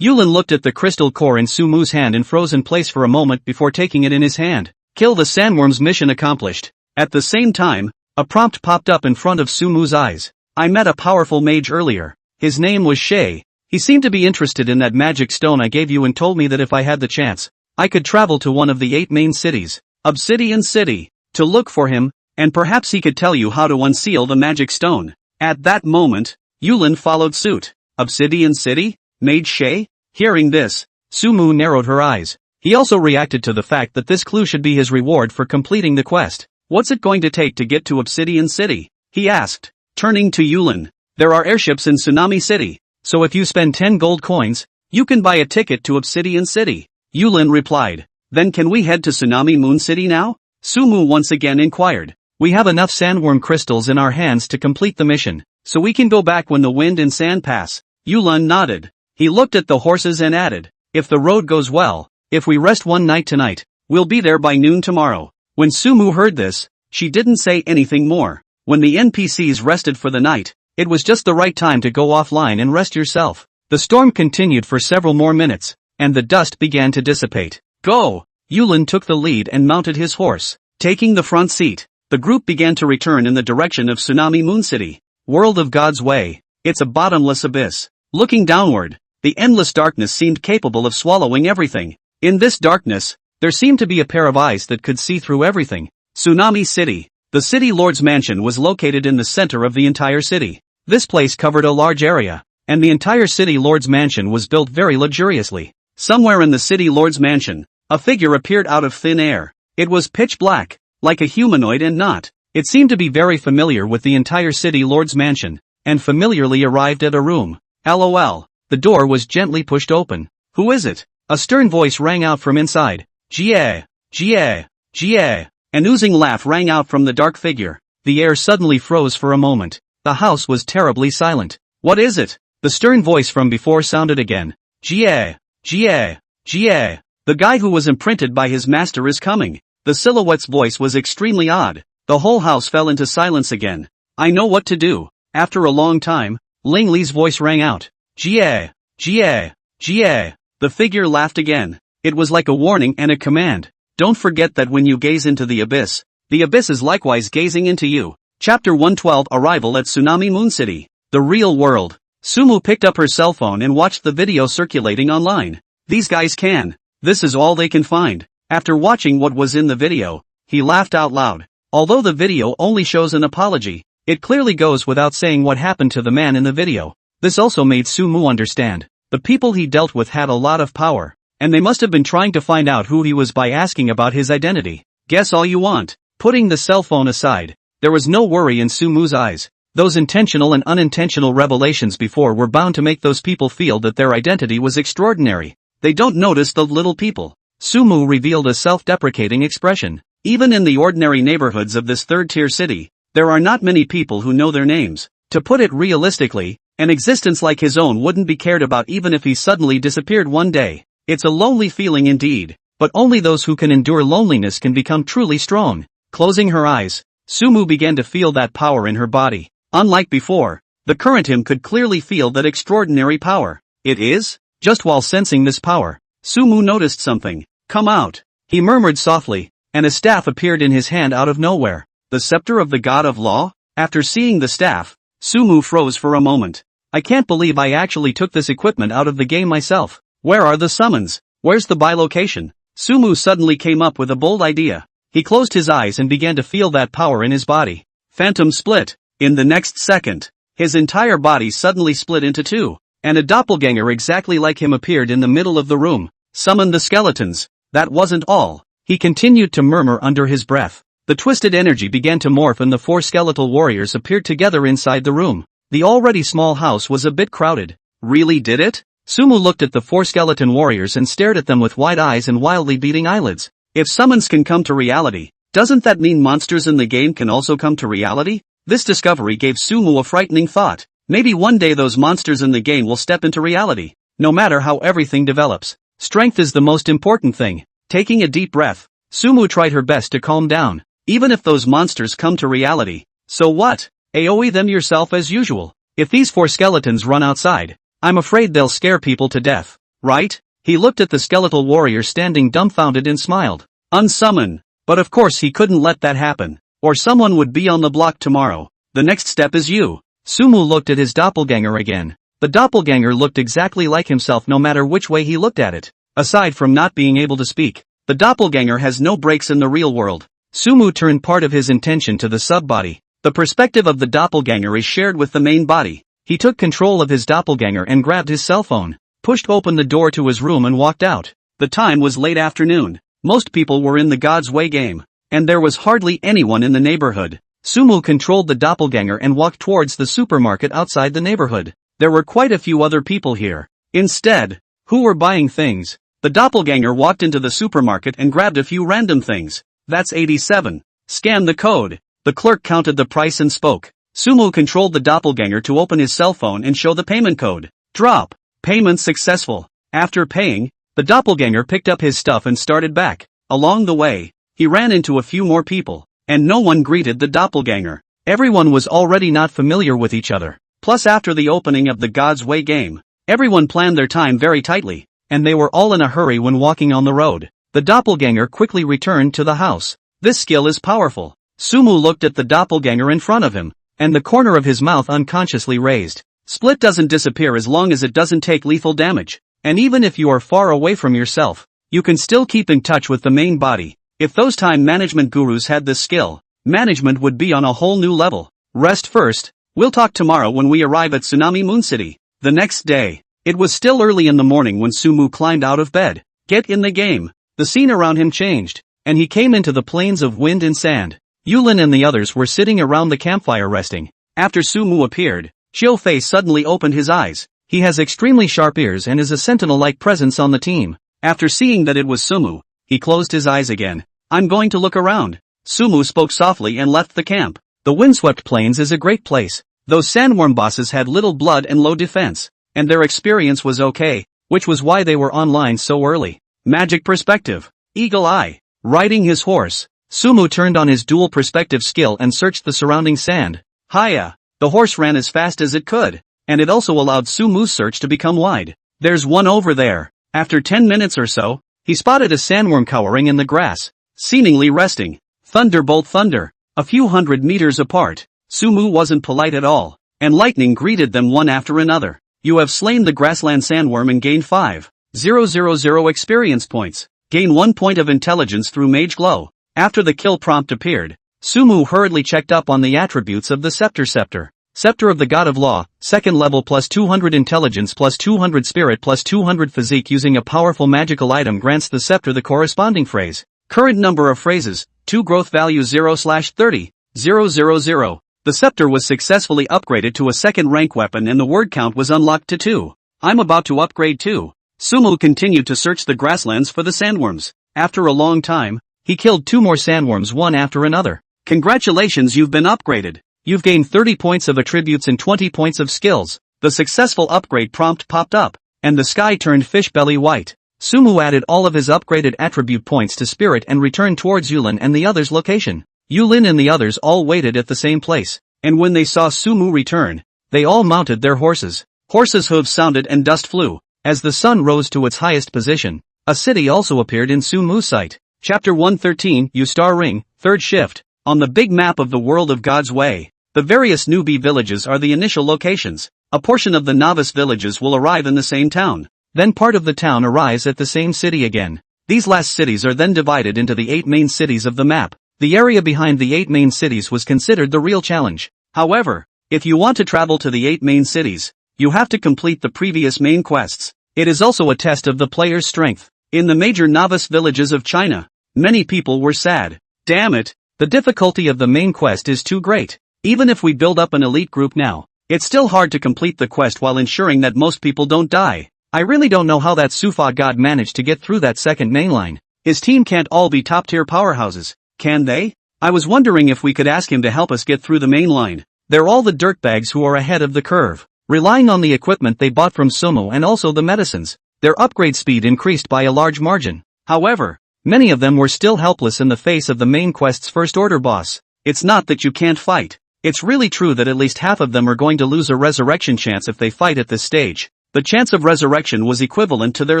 Yulin looked at the crystal core in Sumu's hand and froze in place for a moment before taking it in his hand. Kill the sandworms, mission accomplished. At the same time, a prompt popped up in front of Sumu's eyes. I met a powerful mage earlier. His name was Shay. He seemed to be interested in that magic stone I gave you and told me that if I had the chance, I could travel to one of the 8 main cities, Obsidian City, to look for him, and perhaps he could tell you how to unseal the magic stone. At that moment, Yulin followed suit. Obsidian City? Mage Shay? Hearing this, Sumu narrowed her eyes. He also reacted to the fact that this clue should be his reward for completing the quest. What's it going to take to get to Obsidian City? He asked, turning to Yulin. There are airships in Tsunami City, so if you spend 10 gold coins, you can buy a ticket to Obsidian City. Yulin replied. Then can we head to Tsunami Moon City now? Sumu once again inquired. We have enough sandworm crystals in our hands to complete the mission, so we can go back when the wind and sand pass. Yulin nodded. He looked at the horses and added, if the road goes well, if we rest one night tonight, we'll be there by noon tomorrow. When Sumu heard this, she didn't say anything more. When the NPCs rested for the night, it was just the right time to go offline and rest yourself. The storm continued for several more minutes, and the dust began to dissipate. Go! Yulin took the lead and mounted his horse. Taking the front seat, the group began to return in the direction of Tsunami Moon City. World of God's Way. It's a bottomless abyss. Looking downward, the endless darkness seemed capable of swallowing everything. In this darkness, there seemed to be a pair of eyes that could see through everything. Tsunami City. The city lord's mansion was located in the center of the entire city. This place covered a large area, and the entire city lord's mansion was built very luxuriously. Somewhere in the city lord's mansion, a figure appeared out of thin air. It was pitch black, like a humanoid and not. It seemed to be very familiar with the entire city lord's mansion, and familiarly arrived at a room. LOL. The door was gently pushed open. Who is it? A stern voice rang out from inside. Jie, Jie, Jie. An oozing laugh rang out from the dark figure. The air suddenly froze for a moment. The house was terribly silent. What is it? The stern voice from before sounded again. Jie, Jie, Jie. The guy who was imprinted by his master is coming. The silhouette's voice was extremely odd. The whole house fell into silence again. I know what to do. After a long time, Ling Li's voice rang out. Jie, Jie, Jie. The figure laughed again. It was like a warning and a command. Don't forget that when you gaze into the abyss is likewise gazing into you. Chapter 112 Arrival at Tsunami Moon City. The real world. Sumu picked up her cell phone and watched the video circulating online. These guys can. This is all they can find. After watching what was in the video, he laughed out loud. Although the video only shows an apology, it clearly goes without saying what happened to the man in the video. This also made Sumu understand. The people he dealt with had a lot of power, and they must have been trying to find out who he was by asking about his identity. Guess all you want. Putting the cell phone aside, there was no worry in Sumu's eyes. Those intentional and unintentional revelations before were bound to make those people feel that their identity was extraordinary. They don't notice the little people. Sumu revealed a self-deprecating expression. Even in the ordinary neighborhoods of this third-tier city, there are not many people who know their names. To put it realistically, an existence like his own wouldn't be cared about even if he suddenly disappeared one day. It's a lonely feeling indeed, but only those who can endure loneliness can become truly strong. Closing her eyes, Sumu began to feel that power in her body. Unlike before, the current him could clearly feel that extraordinary power. It is? Just while sensing this power, Sumu noticed something. Come out, he murmured softly, and a staff appeared in his hand out of nowhere. The scepter of the god of law? After seeing the staff, Sumu froze for a moment. I can't believe I actually took this equipment out of the game myself. Where are the summons? Where's the bilocation? Sumu suddenly came up with a bold idea. He closed his eyes and began to feel that power in his body. Phantom split. In the next second, his entire body suddenly split into two, and a doppelganger exactly like him appeared in the middle of the room. Summon the skeletons. That wasn't all. He continued to murmur under his breath. The twisted energy began to morph and the four skeletal warriors appeared together inside the room. The already small house was a bit crowded. Really did it? Sumu looked at the four skeleton warriors and stared at them with wide eyes and wildly beating eyelids. If summons can come to reality, doesn't that mean monsters in the game can also come to reality? This discovery gave Sumu a frightening thought. Maybe one day those monsters in the game will step into reality. No matter how everything develops, strength is the most important thing. Taking a deep breath, Sumu tried her best to calm down. Even if those monsters come to reality, so what? AoE them yourself as usual. If these four skeletons run outside, I'm afraid they'll scare people to death, right? He looked at the skeletal warrior standing dumbfounded and smiled. Unsummon. But of course he couldn't let that happen, or someone would be on the block tomorrow. The next step is you. Sumu looked at his doppelganger again. The doppelganger looked exactly like himself no matter which way he looked at it. Aside from not being able to speak, the doppelganger has no breaks in the real world. Sumu turned part of his intention to the sub-body. The perspective of the doppelganger is shared with the main body. He took control of his doppelganger and grabbed his cell phone, pushed open the door to his room and walked out. The time was late afternoon. Most people were in the God's Way game, and there was hardly anyone in the neighborhood. Sumu controlled the doppelganger and walked towards the supermarket outside the neighborhood. There were quite a few other people here. Instead, who were buying things? The doppelganger walked into the supermarket and grabbed a few random things. That's 87. Scan the code. The clerk counted the price and spoke. Sumu controlled the doppelganger to open his cell phone and show the payment code. Drop. Payment successful. After paying, the doppelganger picked up his stuff and started back. Along the way, he ran into a few more people, and no one greeted the doppelganger. Everyone was already not familiar with each other. Plus after the opening of the God's Way game, everyone planned their time very tightly, and they were all in a hurry when walking on the road. The doppelganger quickly returned to the house. This skill is powerful. Sumu looked at the doppelganger in front of him, and the corner of his mouth unconsciously raised. Split doesn't disappear as long as it doesn't take lethal damage. And even if you are far away from yourself, you can still keep in touch with the main body. If those time management gurus had this skill, management would be on a whole new level. Rest first. We'll talk tomorrow when we arrive at Tsunami Moon City. The next day, it was still early in the morning when Sumu climbed out of bed. Get in the game. The scene around him changed, and he came into the plains of wind and sand. Yulin and the others were sitting around the campfire resting. After Sumu appeared, Xiu-Fei suddenly opened his eyes. He has extremely sharp ears and is a sentinel-like presence on the team. After seeing that it was Sumu, he closed his eyes again. I'm going to look around. Sumu spoke softly and left the camp. The windswept plains is a great place. Those sandworm bosses had little blood and low defense, and their experience was okay, which was why they were online so early. Magic perspective. Eagle eye. Riding his horse, Sumu turned on his dual perspective skill and searched the surrounding sand. Hiya! The horse ran as fast as it could, and it also allowed Sumu's search to become wide. There's one over there. After 10 minutes or so, he spotted a sandworm cowering in the grass, seemingly resting. Thunderbolt thunder. A few 100 meters apart, Sumu wasn't polite at all, and lightning greeted them one after another. You have slain the grassland sandworm and gained 5,000 experience points. Gain 1 point of intelligence through Mage Glow. After the kill prompt appeared, Sumu hurriedly checked up on the attributes of the scepter. Scepter of the God of Law, 2nd level plus 200 intelligence plus 200 spirit plus 200 physique. Using a powerful magical item grants the scepter the corresponding phrase. Current number of phrases, 2 growth value 0/30, 000. The scepter was successfully upgraded to a 2nd rank weapon and the word count was unlocked to 2. I'm about to upgrade too. Sumu continued to search the grasslands for the sandworms. After a long time, he killed 2 more sandworms one after another. Congratulations, you've been upgraded. You've gained 30 points of attributes and 20 points of skills. The successful upgrade prompt popped up, and the sky turned fish belly white. Sumu added all of his upgraded attribute points to spirit and returned towards Yulin and the others' location. Yulin and the others all waited at the same place, and when they saw Sumu return, they all mounted their horses. Horses' hooves sounded and dust flew. As the sun rose to its highest position, a city also appeared in Sumu's sight. Chapter 113, U-Star Ring, 3rd Shift. On the big map of the world of God's Way, the various newbie villages are the initial locations. A portion of the novice villages will arrive in the same town. Then part of the town arrives at the same city again. These last cities are then divided into the 8 main cities of the map. The area behind the 8 main cities was considered the real challenge. However, if you want to travel to the 8 main cities, you have to complete the previous main quests. It is also a test of the player's strength. In the major novice villages of China, many people were sad. Damn it, the difficulty of the main quest is too great. Even if we build up an elite group now, it's still hard to complete the quest while ensuring that most people don't die. I really don't know how that Sufa god managed to get through that second main line. His team can't all be top-tier powerhouses, can they? I was wondering if we could ask him to help us get through the main line. They're all the dirtbags who are ahead of the curve, relying on the equipment they bought from Sumo and also the medicines. Their upgrade speed increased by a large margin. However, many of them were still helpless in the face of the main quest's first-order boss. It's not that you can't fight. It's really true that at least half of them are going to lose a resurrection chance if they fight at this stage. The chance of resurrection was equivalent to their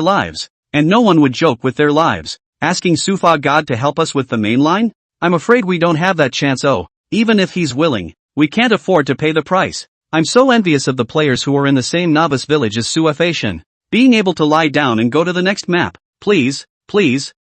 lives, and no one would joke with their lives. Asking Sufa God to help us with the main line? I'm afraid we don't have that chance. Even if he's willing, we can't afford to pay the price. I'm so envious of the players who are in the same novice village as Suafation. Being able to lie down and go to the next map. Please,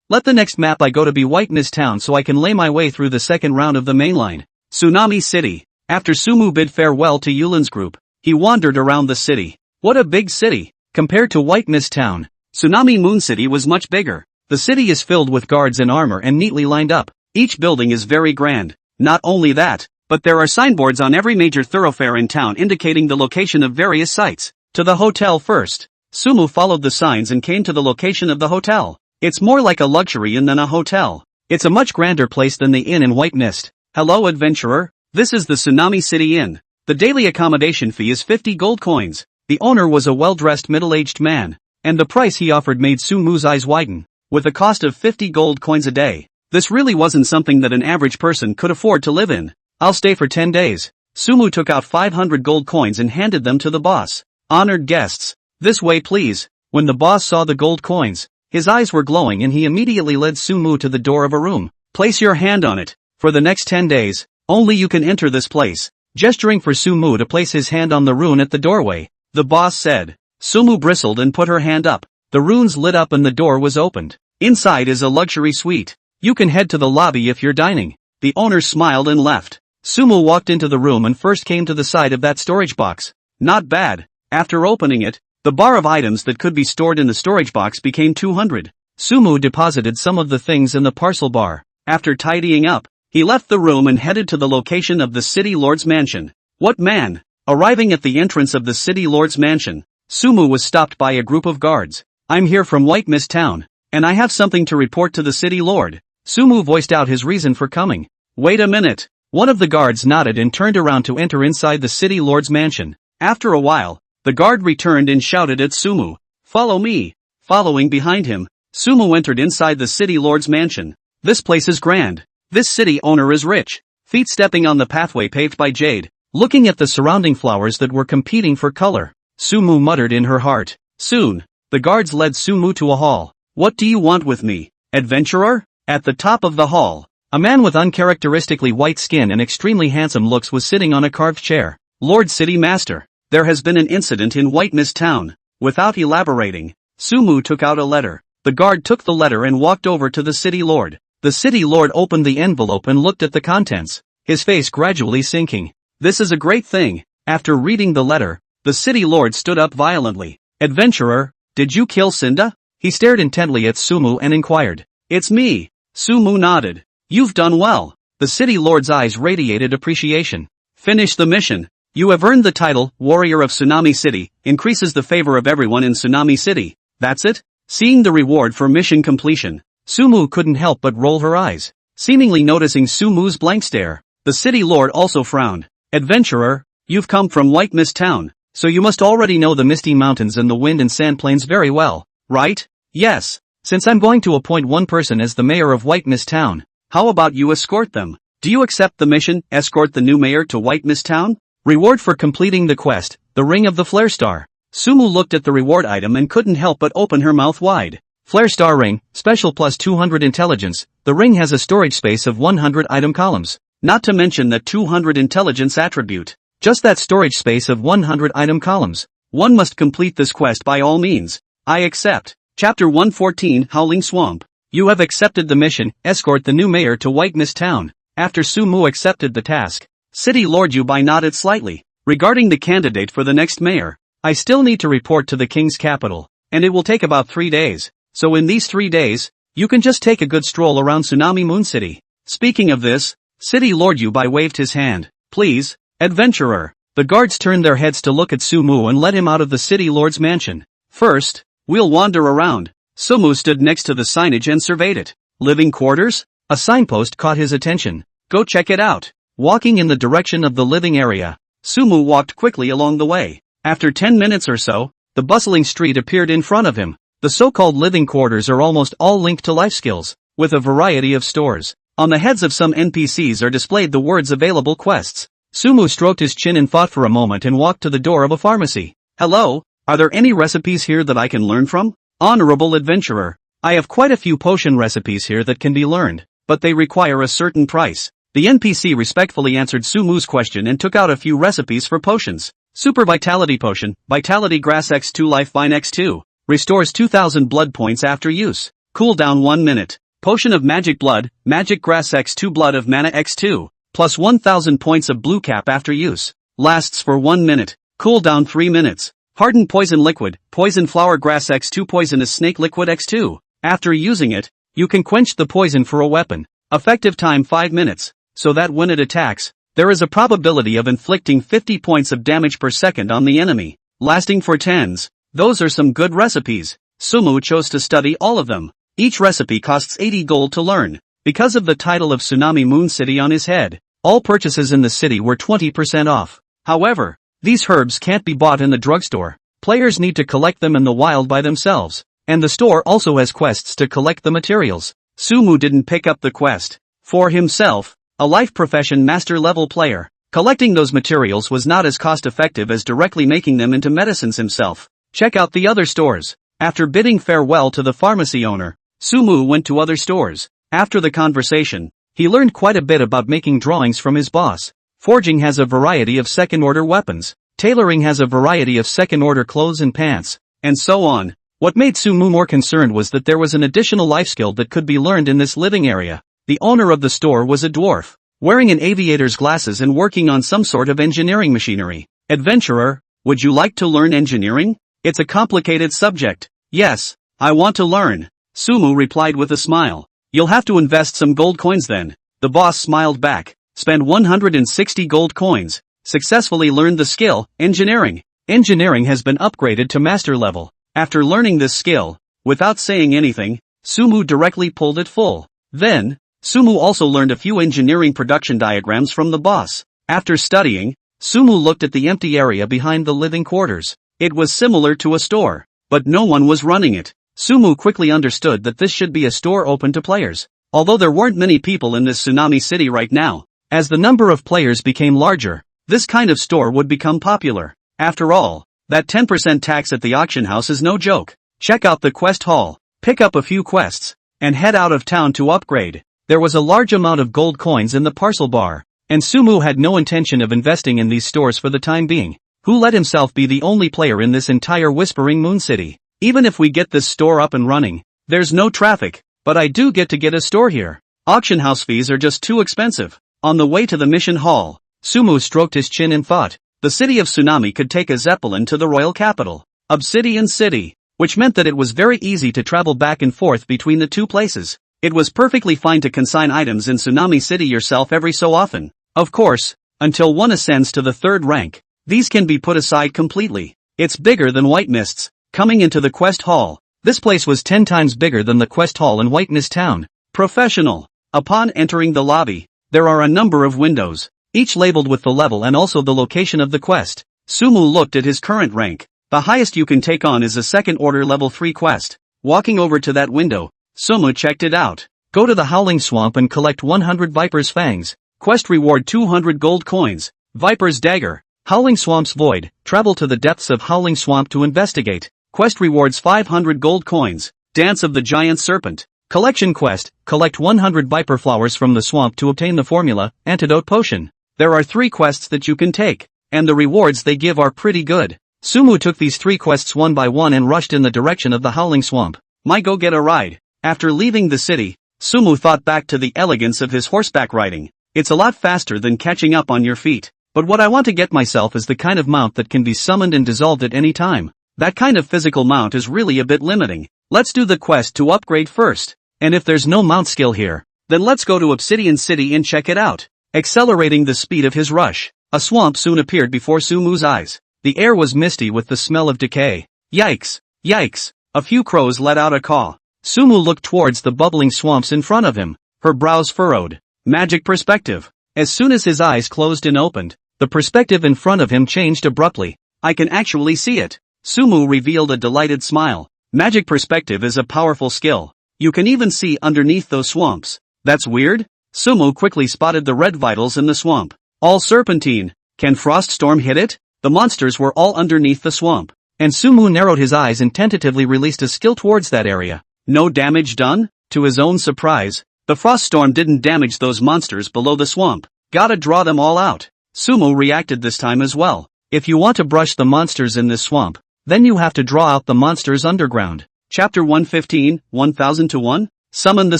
let the next map I go to be White Mist Town so I can lay my way through the second round of the main line. Tsunami City. After Sumu bid farewell to Yulin's group, he wandered around the city. What a big city! Compared to White Mist Town, Tsunami Moon City was much bigger. The city is filled with guards in armor and neatly lined up. Each building is very grand. Not only that, but there are signboards on every major thoroughfare in town indicating the location of various sites. To the hotel first. Sumu followed the signs and came to the location of the hotel. It's more like a luxury inn than a hotel. It's a much grander place than the inn in White Mist. Hello, adventurer. This is the Tsunami City Inn. The daily accommodation fee is 50 gold coins. The owner was a well-dressed middle-aged man, and the price he offered made Sumu's eyes widen. With a cost of 50 gold coins a day, this really wasn't something that an average person could afford to live in. I'll stay for 10 days. Sumu took out 500 gold coins and handed them to the boss. Honored guests, this way please. When the boss saw the gold coins, his eyes were glowing and he immediately led Sumu to the door of a room. Place your hand on it. For the next 10 days, only you can enter this place. Gesturing for Sumu to place his hand on the rune at the doorway, the boss said. Sumu bristled and put her hand up. The runes lit up and the door was opened. Inside is a luxury suite. You can head to the lobby if you're dining. The owner smiled and left. Sumu walked into the room and first came to the side of that storage box. Not bad. After opening it, the bar of items that could be stored in the storage box became 200. Sumu deposited some of the things in the parcel bar. After tidying up, he left the room and headed to the location of the city lord's mansion. What man? Arriving at the entrance of the city lord's mansion, Sumu was stopped by a group of guards. I'm here from White Mist Town, and I have something to report to the city lord. Sumu voiced out his reason for coming. Wait a minute. One of the guards nodded and turned around to enter inside the city lord's mansion. After a while, the guard returned and shouted at Sumu, "Follow me." Following behind him, Sumu entered inside the city lord's mansion. This place is grand. This city owner is rich. Feet stepping on the pathway paved by jade, looking at the surrounding flowers that were competing for color. Sumu muttered in her heart. Soon, the guards led Sumu to a hall. What do you want with me, adventurer? At the top of the hall, a man with uncharacteristically white skin and extremely handsome looks was sitting on a carved chair. Lord City Master, there has been an incident in White Mist Town. Without elaborating, Sumu took out a letter. The guard took the letter and walked over to the city lord. The city lord opened the envelope and looked at the contents, his face gradually sinking. This is a great thing. After reading the letter, the city lord stood up violently. Adventurer, did you kill Cinda? He stared intently at Sumu and inquired. It's me. Sumu nodded. You've done well. The city lord's eyes radiated appreciation. Finish the mission. You have earned the title, Warrior of Tsunami City, increases the favor of everyone in Tsunami City. That's it? Seeing the reward for mission completion, Sumu couldn't help but roll her eyes. Seemingly noticing Sumu's blank stare, the city lord also frowned. Adventurer, you've come from White Mist Town, so you must already know the Misty Mountains and the Wind and Sand Plains very well, right? Yes. Since I'm going to appoint one person as the mayor of White Mist Town, how about you escort them? Do you accept the mission, escort the new mayor to White Mist Town? Reward for completing the quest, the Ring of the Flare Star. Sumu looked at the reward item and couldn't help but open her mouth wide. Flare Star Ring, special plus 200 intelligence. The ring has a storage space of 100 item columns. Not to mention that 200 intelligence attribute. Just that storage space of 100 item columns. One must complete this quest by all means. I accept. Chapter 114 Howling Swamp. You have accepted the mission, escort the new mayor to White Mist Town. After Sumu accepted the task, City Lord Yubai nodded slightly. Regarding the candidate for the next mayor, I still need to report to the king's capital, and it will take about 3 days. So in these 3 days, you can just take a good stroll around Tsunami Moon City. Speaking of this, City Lord Yubai waved his hand. Please, adventurer. The guards turned their heads to look at Sumu and led him out of the city lord's mansion. First, we'll wander around. Sumu stood next to the signage and surveyed it. Living quarters? A signpost caught his attention. Go check it out. Walking in the direction of the living area, Sumu walked quickly along the way. After 10 minutes or so, the bustling street appeared in front of him. The so-called living quarters are almost all linked to life skills, with a variety of stores. On the heads of some NPCs are displayed the words available quests. Sumu stroked his chin and thought for a moment and walked to the door of a pharmacy. Hello, are there any recipes here that I can learn from? Honorable adventurer, I have quite a few potion recipes here that can be learned, but they require a certain price. The NPC respectfully answered Sumu's question and took out a few recipes for potions. Super Vitality Potion, Vitality Grass X2 Life Vine X2. Restores 2000 blood points after use. Cooldown 1 minute. Potion of Magic Blood, Magic Grass X2 Blood of Mana X2. Plus 1000 points of blue cap after use. Lasts for 1 minute. Cooldown 3 minutes. Hardened Poison Liquid, Poison Flower Grass X2 Poisonous Snake Liquid X2. After using it, you can quench the poison for a weapon. Effective time 5 minutes. So that when it attacks, there is a probability of inflicting 50 points of damage per second on the enemy, lasting for tens. Those are some good recipes. Sumu chose to study all of them. Each recipe costs 80 gold to learn. Because of the title of Tsunami Moon City on his head, all purchases in the city were 20% off. However, these herbs can't be bought in the drugstore. Players need to collect them in the wild by themselves. And the store also has quests to collect the materials. Sumu didn't pick up the quest. For himself, a life profession master level player, collecting those materials was not as cost effective as directly making them into medicines himself. Check out the other stores. After bidding farewell to the pharmacy owner, Sumu went to other stores. After the conversation, he learned quite a bit about making drawings from his boss. Forging has a variety of second-order weapons. Tailoring has a variety of second-order clothes and pants, and so on. What made Sumu more concerned was that there was an additional life skill that could be learned in this living area. The owner of the store was a dwarf, wearing an aviator's glasses and working on some sort of engineering machinery. Adventurer, would you like to learn engineering? It's a complicated subject. Yes, I want to learn. Sumu replied with a smile. You'll have to invest some gold coins then. The boss smiled back. Spend 160 gold coins. Successfully learned the skill, engineering. Engineering has been upgraded to master level. After learning this skill, without saying anything, Sumu directly pulled it full. Then, Sumu also learned a few engineering production diagrams from the boss. After studying, Sumu looked at the empty area behind the living quarters. It was similar to a store, but no one was running it. Sumu quickly understood that this should be a store open to players. Although there weren't many people in this Tsunami City right now, as the number of players became larger, this kind of store would become popular. After all, that 10% tax at the auction house is no joke. Check out the quest hall. pick up a few quests, and head out of town to upgrade. There was a large amount of gold coins in the parcel bar, and Sumu had no intention of investing in these stores for the time being. Who let himself be the only player in this entire Whispering Moon City? Even if we get this store up and running, there's no traffic, but I do get to get a store here. Auction house fees are just too expensive. On the way to the mission hall, Sumu stroked his chin and thought, the city of Tsunami could take a zeppelin to the royal capital, Obsidian City, which meant that it was very easy to travel back and forth between the two places. It was perfectly fine to consign items in Tsunami City yourself every so often. Of course, until one ascends to the 3rd rank, these can be put aside completely. It's bigger than White Mist's. Coming into the quest hall, this place was 10 times bigger than the quest hall in White Mist Town. Professional. Upon entering the lobby, there are a number of windows, each labeled with the level and also the location of the quest. Sumu looked at his current rank. The highest you can take on is a 2nd order level 3 quest. Walking over to that window, Sumu checked it out. Go to the Howling Swamp and collect 100 Viper's Fangs. Quest reward 200 gold coins. Viper's Dagger. Howling Swamp's Void. Travel to the depths of Howling Swamp to investigate. Quest rewards 500 gold coins. Dance of the Giant Serpent. Collection quest. Collect 100 Viper Flowers from the swamp to obtain the formula, Antidote Potion. There are 3 quests that you can take, and the rewards they give are pretty good. Sumu took these 3 quests one by one and rushed in the direction of the Howling Swamp. Might go get a ride. After leaving the city, Sumu thought back to the elegance of his horseback riding. It's a lot faster than catching up on your feet. But what I want to get myself is the kind of mount that can be summoned and dissolved at any time. That kind of physical mount is really a bit limiting. Let's do the quest to upgrade first. And if there's no mount skill here, then let's go to Obsidian City and check it out. Accelerating the speed of his rush, a swamp soon appeared before Sumu's eyes. The air was misty with the smell of decay. Yikes! Yikes! A few crows let out a caw. Sumu looked towards the bubbling swamps in front of him, her brows furrowed. Magic perspective. As soon as his eyes closed and opened, the perspective in front of him changed abruptly. I can actually see it. Sumu revealed a delighted smile. Magic perspective is a powerful skill. You can even see underneath those swamps. That's weird? Sumu quickly spotted the red vitals in the swamp. All serpentine. Can Frost Storm hit it? The monsters were all underneath the swamp. And Sumu narrowed his eyes and tentatively released a skill towards that area. No damage done? To his own surprise, the Frost Storm didn't damage those monsters below the swamp. Gotta draw them all out. Sumu reacted this time as well. If you want to brush the monsters in this swamp, then you have to draw out the monsters underground. Chapter 115, 1000-1? Summon the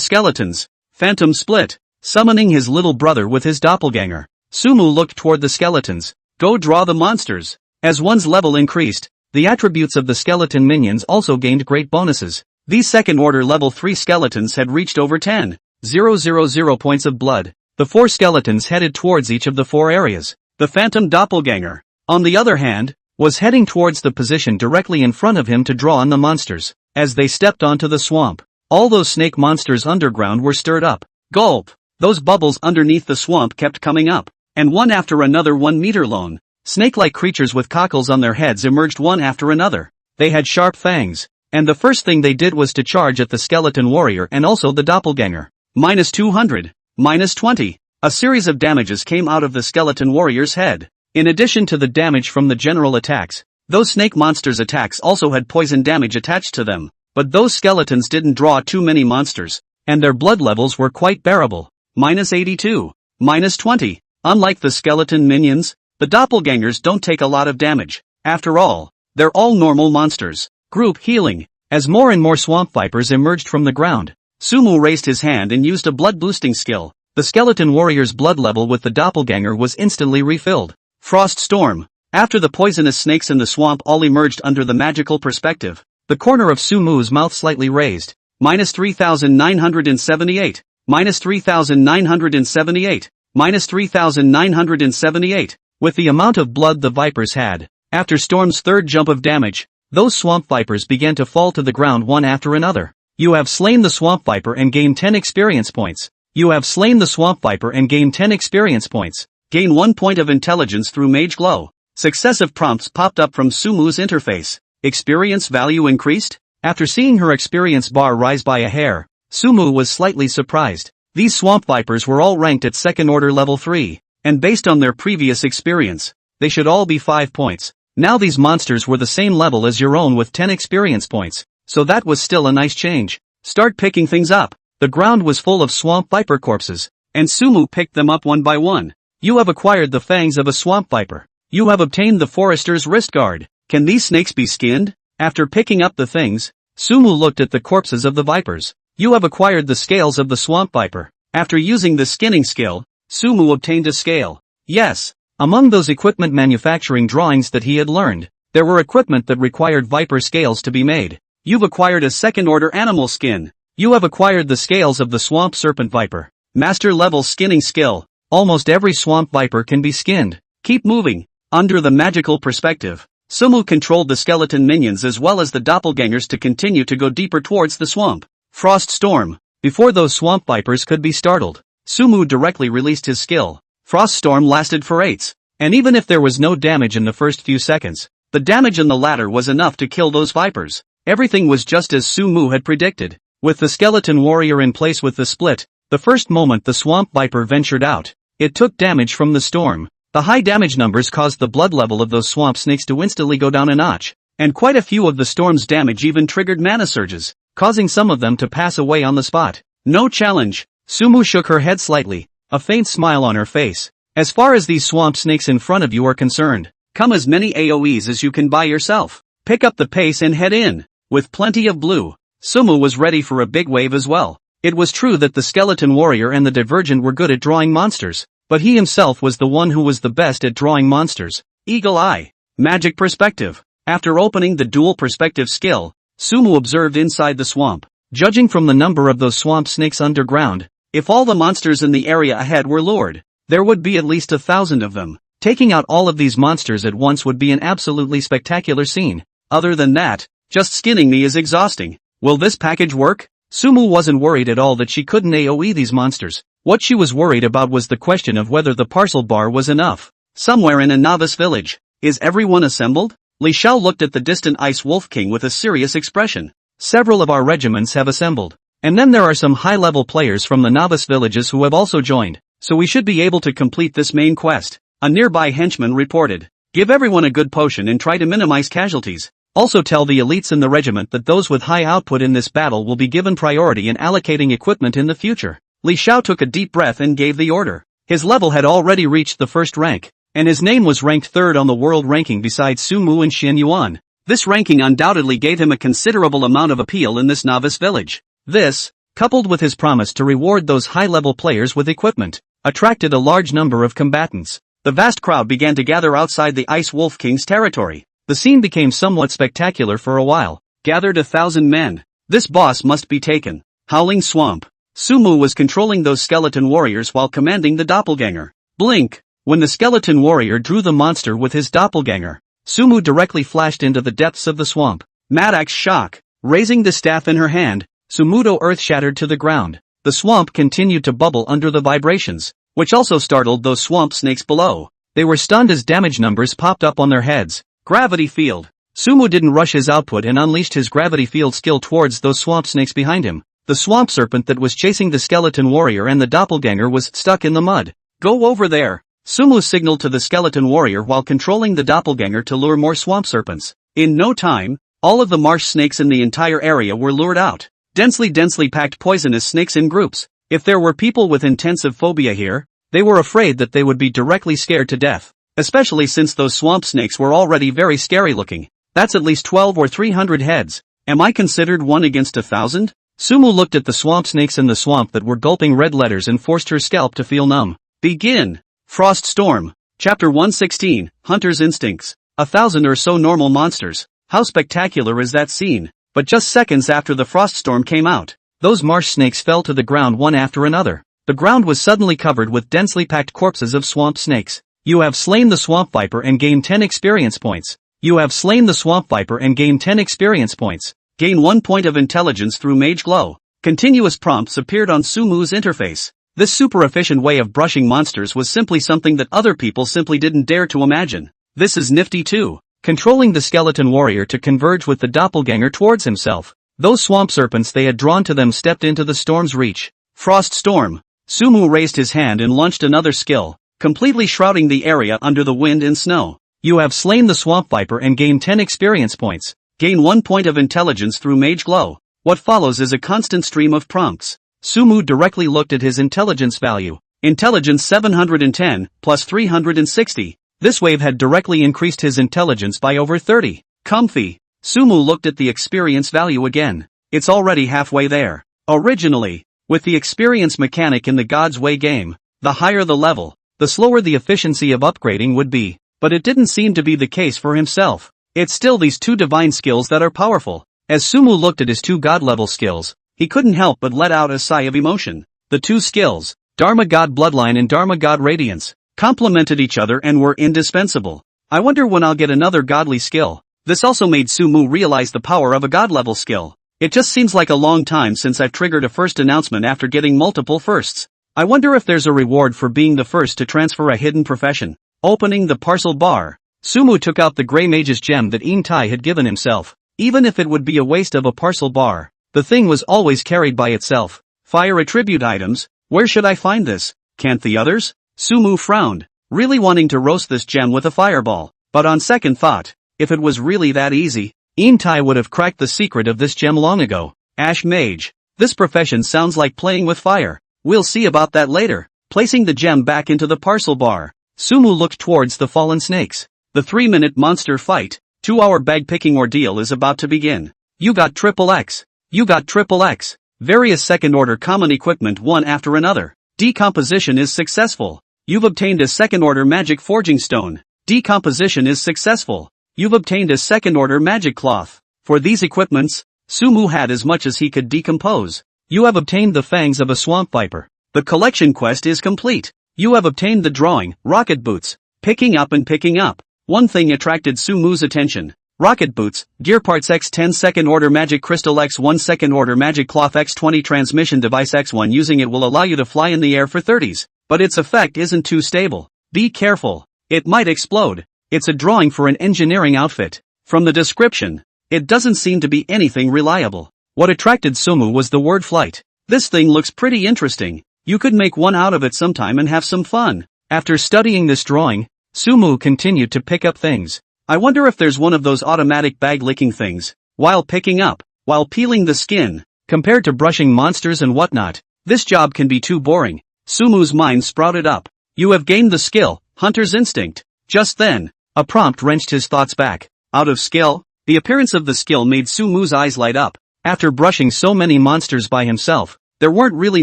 skeletons. Phantom Split. Summoning his little brother with his doppelganger. Sumu looked toward the skeletons. Go draw the monsters. As one's level increased, the attributes of the skeleton minions also gained great bonuses. These 2nd order level 3 skeletons had reached over 10,000 points of blood. The 4 skeletons headed towards each of the 4 areas. The phantom doppelganger, on the other hand, was heading towards the position directly in front of him to draw on the monsters. As they stepped onto the swamp, all those snake monsters underground were stirred up. Gulp! Those bubbles underneath the swamp kept coming up, and one after another 1 meter long. Snake-like creatures with cockles on their heads emerged one after another. They had sharp fangs, and the first thing they did was to charge at the skeleton warrior and also the doppelganger. -200. -20. A series of damages came out of the skeleton warrior's head. In addition to the damage from the general attacks, those snake monsters' attacks also had poison damage attached to them. But those skeletons didn't draw too many monsters, and their blood levels were quite bearable. -82. -20. Unlike the skeleton minions, the doppelgangers don't take a lot of damage. After all, they're all normal monsters. Group healing. As more and more swamp vipers emerged from the ground, Sumu raised his hand and used a blood-boosting skill. The skeleton warrior's blood level with the doppelganger was instantly refilled. Frost Storm. After the poisonous snakes in the swamp all emerged under the magical perspective, the corner of Sumu's mouth slightly raised. -3978. -3978. -3978. With the amount of blood the vipers had, after Storm's 3rd jump of damage, those swamp vipers began to fall to the ground one after another. You have slain the swamp viper and gained 10 experience points. You have slain the swamp viper and gained 10 experience points. Gain 1 point of intelligence through Mage Glow. Successive prompts popped up from Sumu's interface. Experience value increased? After seeing her experience bar rise by a hair, Sumu was slightly surprised. These swamp vipers were all ranked at 2nd order level 3, and based on their previous experience, they should all be 5 points. Now these monsters were the same level as your own with 10 experience points. so that was still a nice change. Start picking things up. The ground was full of swamp viper corpses, and Sumu picked them up one by one. You have acquired the fangs of a swamp viper. You have obtained the forester's wrist guard. Can these snakes be skinned? After picking up the things, Sumu looked at the corpses of the vipers. You have acquired the scales of the swamp viper. After using the skinning skill, Sumu obtained a scale. Yes, among those equipment manufacturing drawings that he had learned, there were equipment that required viper scales to be made. You've acquired a second-order animal skin. You have acquired the scales of the swamp serpent viper. Master-level skinning skill. Almost every swamp viper can be skinned. Keep moving. Under the magical perspective, Sumu controlled the skeleton minions as well as the doppelgangers to continue to go deeper towards the swamp. Frost Storm. Before those swamp vipers could be startled, Sumu directly released his skill. Frost Storm lasted for 8. And even if there was no damage in the first few seconds, the damage in the latter was enough to kill those vipers. Everything was just as Sumu had predicted. With the skeleton warrior in place with the split, the first moment the swamp viper ventured out, it took damage from the storm. The high damage numbers caused the blood level of those swamp snakes to instantly go down a notch, and quite a few of the storm's damage even triggered mana surges, causing some of them to pass away on the spot. No challenge. Sumu shook her head slightly, a faint smile on her face. As far as these swamp snakes in front of you are concerned, come as many AoEs as you can buy yourself. Pick up the pace and head in. With plenty of blue, Sumu was ready for a big wave as well. It was true that the skeleton warrior and the divergent were good at drawing monsters, but he himself was the one who was the best at drawing monsters. Eagle Eye. Magic Perspective. After opening the dual perspective skill, Sumu observed inside the swamp. Judging from the number of those swamp snakes underground, if all the monsters in the area ahead were lured, there would be at least 1,000 of them. Taking out all of these monsters at once would be an absolutely spectacular scene. Other than that, just skinning me is exhausting. Will this package work? Sumu wasn't worried at all that she couldn't AoE these monsters. What she was worried about was the question of whether the parcel bar was enough. Somewhere in a novice village. Is everyone assembled? Li Xiao looked at the distant Ice Wolf King with a serious expression. Several of our regiments have assembled. And then there are some high-level players from the novice villages who have also joined, so we should be able to complete this main quest. A nearby henchman reported. Give everyone a good potion and try to minimize casualties. Also tell the elites in the regiment that those with high output in this battle will be given priority in allocating equipment in the future. Li Xiao took a deep breath and gave the order. His level had already reached the first rank, and his name was ranked 3rd on the world ranking besides Sumu and Xin Yuan. This ranking undoubtedly gave him a considerable amount of appeal in this novice village. This, coupled with his promise to reward those high-level players with equipment, attracted a large number of combatants. The vast crowd began to gather outside the Ice Wolf King's territory. The scene became somewhat spectacular for a while. Gathered 1,000 men. This boss must be taken. Howling Swamp. Sumu was controlling those skeleton warriors while commanding the doppelganger. Blink. When the skeleton warrior drew the monster with his doppelganger, Sumu directly flashed into the depths of the swamp. Maddox shock. Raising the staff in her hand, Sumudo earth shattered to the ground. The swamp continued to bubble under the vibrations, which also startled those swamp snakes below. They were stunned as damage numbers popped up on their heads. Gravity field. Sumu didn't rush his output and unleashed his gravity field skill towards those swamp snakes behind him. The swamp serpent that was chasing the skeleton warrior and the doppelganger was stuck in the mud. Go over there. Sumu signaled to the skeleton warrior while controlling the doppelganger to lure more swamp serpents. In no time, all of the marsh snakes in the entire area were lured out. Densely packed poisonous snakes in groups. If there were people with intensive phobia here, they were afraid that they would be directly scared to death. Especially since those swamp snakes were already very scary looking. That's at least 12 or 300 heads. Am I considered 1 against 1,000? Sumu looked at the swamp snakes in the swamp that were gulping red letters and forced her scalp to feel numb. Begin. Frost Storm. Chapter 116, Hunter's Instincts. 1,000 or so normal monsters. How spectacular is that scene? But just seconds after the frost storm came out, those marsh snakes fell to the ground one after another. The ground was suddenly covered with densely packed corpses of swamp snakes. You have slain the swamp viper and gained 10 experience points. You have slain the swamp viper and gained 10 experience points. Gain 1 point of intelligence through Mage Glow. Continuous prompts appeared on Sumu's interface. This super efficient way of brushing monsters was simply something that other people simply didn't dare to imagine. This is nifty too. Controlling the skeleton warrior to converge with the doppelganger towards himself. Those swamp serpents they had drawn to them stepped into the storm's reach. Frost Storm. Sumu raised his hand and launched another skill, completely shrouding the area under the wind and snow. You have slain the swamp viper and gained 10 experience points. Gain 1 point of intelligence through Mage Glow. What follows is a constant stream of prompts. Sumu directly looked at his intelligence value. Intelligence 710, plus 360. This wave had directly increased his intelligence by over 30. Comfy. Sumu looked at the experience value again. It's already halfway there. Originally, with the experience mechanic in the God's Way game, the higher the level, the slower the efficiency of upgrading would be, but it didn't seem to be the case for himself. It's still these two divine skills that are powerful. As Sumu looked at his two God-level skills, he couldn't help but let out a sigh of emotion. The two skills, Dharma God Bloodline and Dharma God Radiance, complemented each other and were indispensable. I wonder when I'll get another godly skill. This also made Sumu realize the power of a God-level skill. It just seems like a long time since I've triggered a first announcement after getting multiple firsts. I wonder if there's a reward for being the first to transfer a hidden profession. Opening the parcel bar, Sumu took out the Grey Mage's gem that Intai had given himself. Even if it would be a waste of a parcel bar, the thing was always carried by itself. Fire attribute items, where should I find this? Can't the others? Sumu frowned, really wanting to roast this gem with a fireball. But on second thought, if it was really that easy, Intai would have cracked the secret of this gem long ago. Ash Mage. This profession sounds like playing with fire. We'll see about that later. Placing the gem back into the parcel bar, Sumu looked towards the fallen snakes. The 3-minute monster fight, 2-hour bag-picking ordeal is about to begin. You got triple X. You got triple X. Various second-order common equipment one after another. Decomposition is successful. You've obtained a second-order magic forging stone. Decomposition is successful. You've obtained a second-order magic cloth. For these equipments, Sumu had as much as he could decompose. You have obtained the fangs of a swamp viper. The collection quest is complete. You have obtained the drawing, rocket boots. Picking up and picking up. One thing attracted Sumu's attention. Rocket boots, gear parts X10 second order magic crystal X1 second order magic cloth X20 transmission device X1. Using it will allow you to fly in the air for 30s. But its effect isn't too stable. Be careful. It might explode. It's a drawing for an engineering outfit. From the description, it doesn't seem to be anything reliable. What attracted Sumu was the word flight. This thing looks pretty interesting. You could make one out of it sometime and have some fun. After studying this drawing, Sumu continued to pick up things. I wonder if there's one of those automatic bag-licking things. While picking up, while peeling the skin, compared to brushing monsters and whatnot, this job can be too boring. Sumu's mind sprouted up. You have gained the skill, Hunter's Instinct. Just then, a prompt wrenched his thoughts back. Out of skill? The appearance of the skill made Sumu's eyes light up. After brushing so many monsters by himself, there weren't really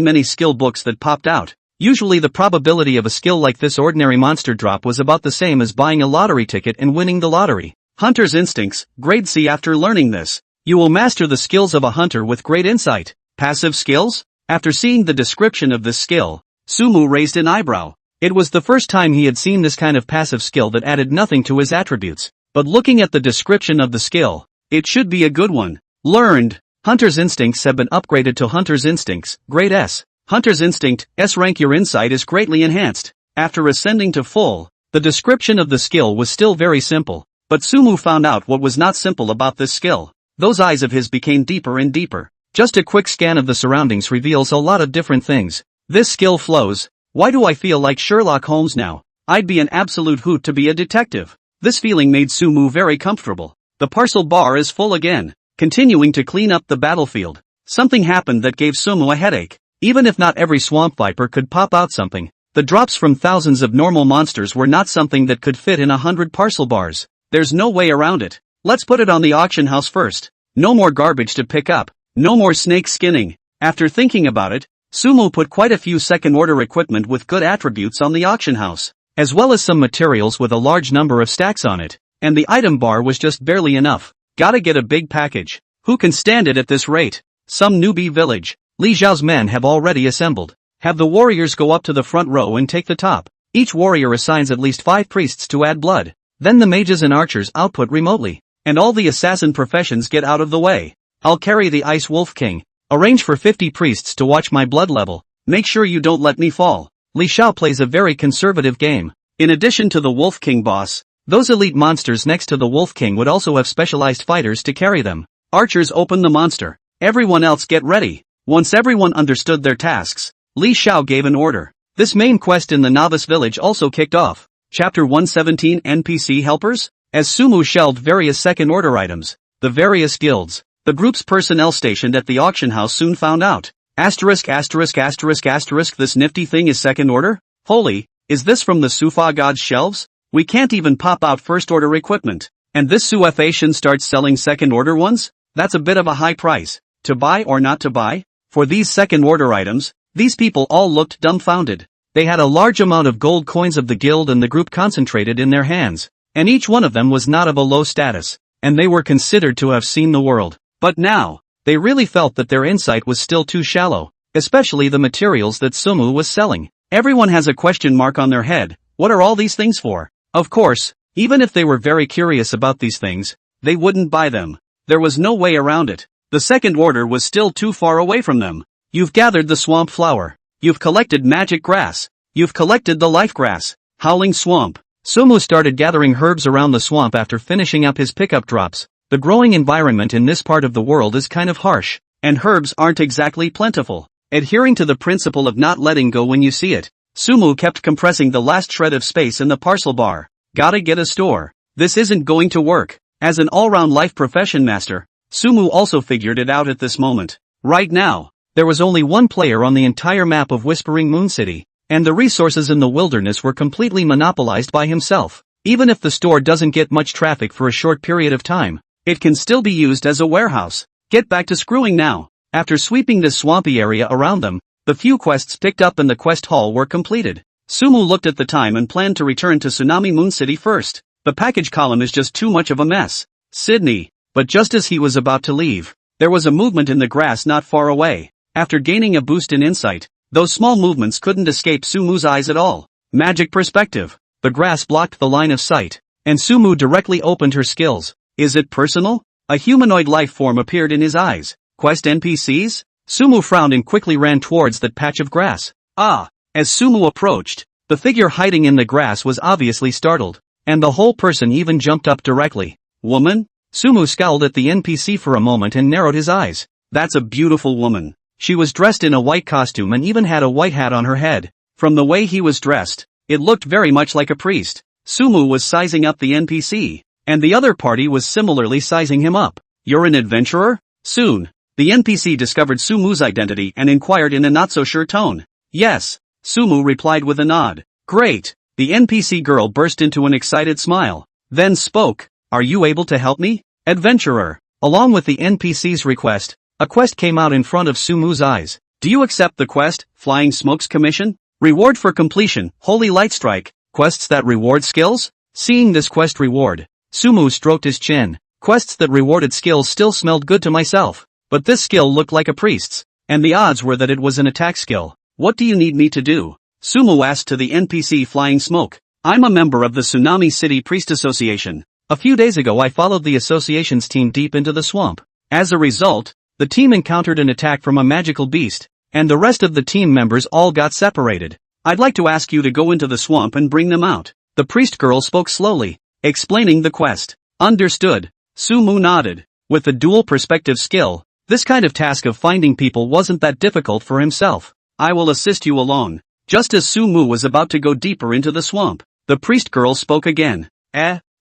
many skill books that popped out. Usually the probability of a skill like this ordinary monster drop was about the same as buying a lottery ticket and winning the lottery. Hunter's Instincts, Grade C. After learning this, you will master the skills of a hunter with great insight. Passive skills? After seeing the description of this skill, Sumu raised an eyebrow. It was the first time he had seen this kind of passive skill that added nothing to his attributes. But looking at the description of the skill, it should be a good one. Learned. Hunter's Instincts have been upgraded to Hunter's Instincts, Grade S. Hunter's Instinct, S rank. Your insight is greatly enhanced. After ascending to full, the description of the skill was still very simple. But Sumu found out what was not simple about this skill. Those eyes of his became deeper and deeper. Just a quick scan of the surroundings reveals a lot of different things. This skill flows. Why do I feel like Sherlock Holmes now? I'd be an absolute hoot to be a detective. This feeling made Sumu very comfortable. The parcel bar is full again. Continuing to clean up the battlefield, something happened that gave Sumu a headache. Even if not every swamp viper could pop out something, the drops from thousands of normal monsters were not something that could fit in 100 parcel bars. There's no way around it. Let's put it on the auction house first. No more garbage to pick up. No more snake skinning. After thinking about it, Sumu put quite a few second-order equipment with good attributes on the auction house, as well as some materials with a large number of stacks on it, and the item bar was just barely enough. Gotta get a big package. Who can stand it at this rate? Some newbie village. Li Zhao's men have already assembled. Have the warriors go up to the front row and take the top. Each warrior assigns at least 5 priests to add blood. Then the mages and archers output remotely, and all the assassin professions get out of the way. I'll carry the Ice Wolf King. Arrange for 50 priests to watch my blood level. Make sure you don't let me fall. Li Xiao plays a very conservative game. In addition to the Wolf King boss, those elite monsters next to the Wolf King would also have specialized fighters to carry them. Archers open the monster. Everyone else get ready. Once everyone understood their tasks, Li Xiao gave an order. This main quest in the novice village also kicked off. Chapter 117 NPC Helpers? As Sumu shelved various second-order items, The various guilds. The group's personnel stationed at the auction house soon found out. Asterisk. This nifty thing is second order? Holy, is this from the Sufa god's shelves? We can't even pop out first order equipment. And this Suefation starts selling second order ones? That's a bit of a high price. To buy or not to buy? For these second order items, these people all looked dumbfounded. They had a large amount of gold coins of the guild and the group concentrated in their hands, and each one of them was not of a low status, and they were considered to have seen the world. But now, they really felt that their insight was still too shallow, especially the materials that Sumu was selling. Everyone has a question mark on their head. What are all these things for? Of course, even if they were very curious about these things, they wouldn't buy them. There was no way around it. The second order was still too far away from them. You've gathered the swamp flower. You've collected magic grass. You've collected the life grass. Howling swamp. Sumu started gathering herbs around the swamp after finishing up his pickup drops. The growing environment in this part of the world is kind of harsh, and herbs aren't exactly plentiful. Adhering to the principle of not letting go when you see it, Sumu kept compressing the last shred of space in the parcel bar. Gotta get a store. This isn't going to work. As an all-round life profession master, Sumu also figured it out at this moment. Right now, there was only one player on the entire map of Whispering Moon City, and the resources in the wilderness were completely monopolized by himself. Even if the store doesn't get much traffic for a short period of time, it can still be used as a warehouse. Get back to screwing now. After sweeping this swampy area around them, the few quests picked up in the quest hall were completed. Sumu looked at the time and planned to return to Tsunami Moon City first. The package column is just too much of a mess. Sydney. But just as he was about to leave, there was a movement in the grass not far away. After gaining a boost in insight, those small movements couldn't escape Sumu's eyes at all. Magic perspective. The grass blocked the line of sight, and Sumu directly opened her skills. Is it personal? A humanoid life form appeared in his eyes. Quest NPCs? Sumu frowned and quickly ran towards that patch of grass. Ah! As Sumu approached, the figure hiding in the grass was obviously startled, and the whole person even jumped up directly. Woman? Sumu scowled at the NPC for a moment and narrowed his eyes. That's a beautiful woman. She was dressed in a white costume and even had a white hat on her head. From the way he was dressed, it looked very much like a priest. Sumu was sizing up the NPC, and the other party was similarly sizing him up. You're an adventurer? Soon, the NPC discovered Sumu's identity and inquired in a not-so-sure tone. Yes, Sumu replied with a nod. Great. The NPC girl burst into an excited smile, then spoke. Are you able to help me? Adventurer. Along with the NPC's request, a quest came out in front of Sumu's eyes. Do you accept the quest, Flying Smoke's commission? Reward for completion, Holy Light Strike. Quests that reward skills? Seeing this quest reward, Sumu stroked his chin. Quests that rewarded skills still smelled good to myself, but this skill looked like a priest's, and the odds were that it was an attack skill. What do you need me to do? Sumu asked to the NPC Flying Smoke. I'm a member of the Tsunami City Priest Association. A few days ago I followed the association's team deep into the swamp. As a result, the team encountered an attack from a magical beast, and the rest of the team members all got separated. I'd like to ask you to go into the swamp and bring them out. The priest girl spoke slowly, explaining the quest. Understood. Sumu nodded. With the dual perspective skill, this kind of task of finding people wasn't that difficult for himself. I will assist you alone. Just as Sumu was about to go deeper into the swamp, the priest girl spoke again.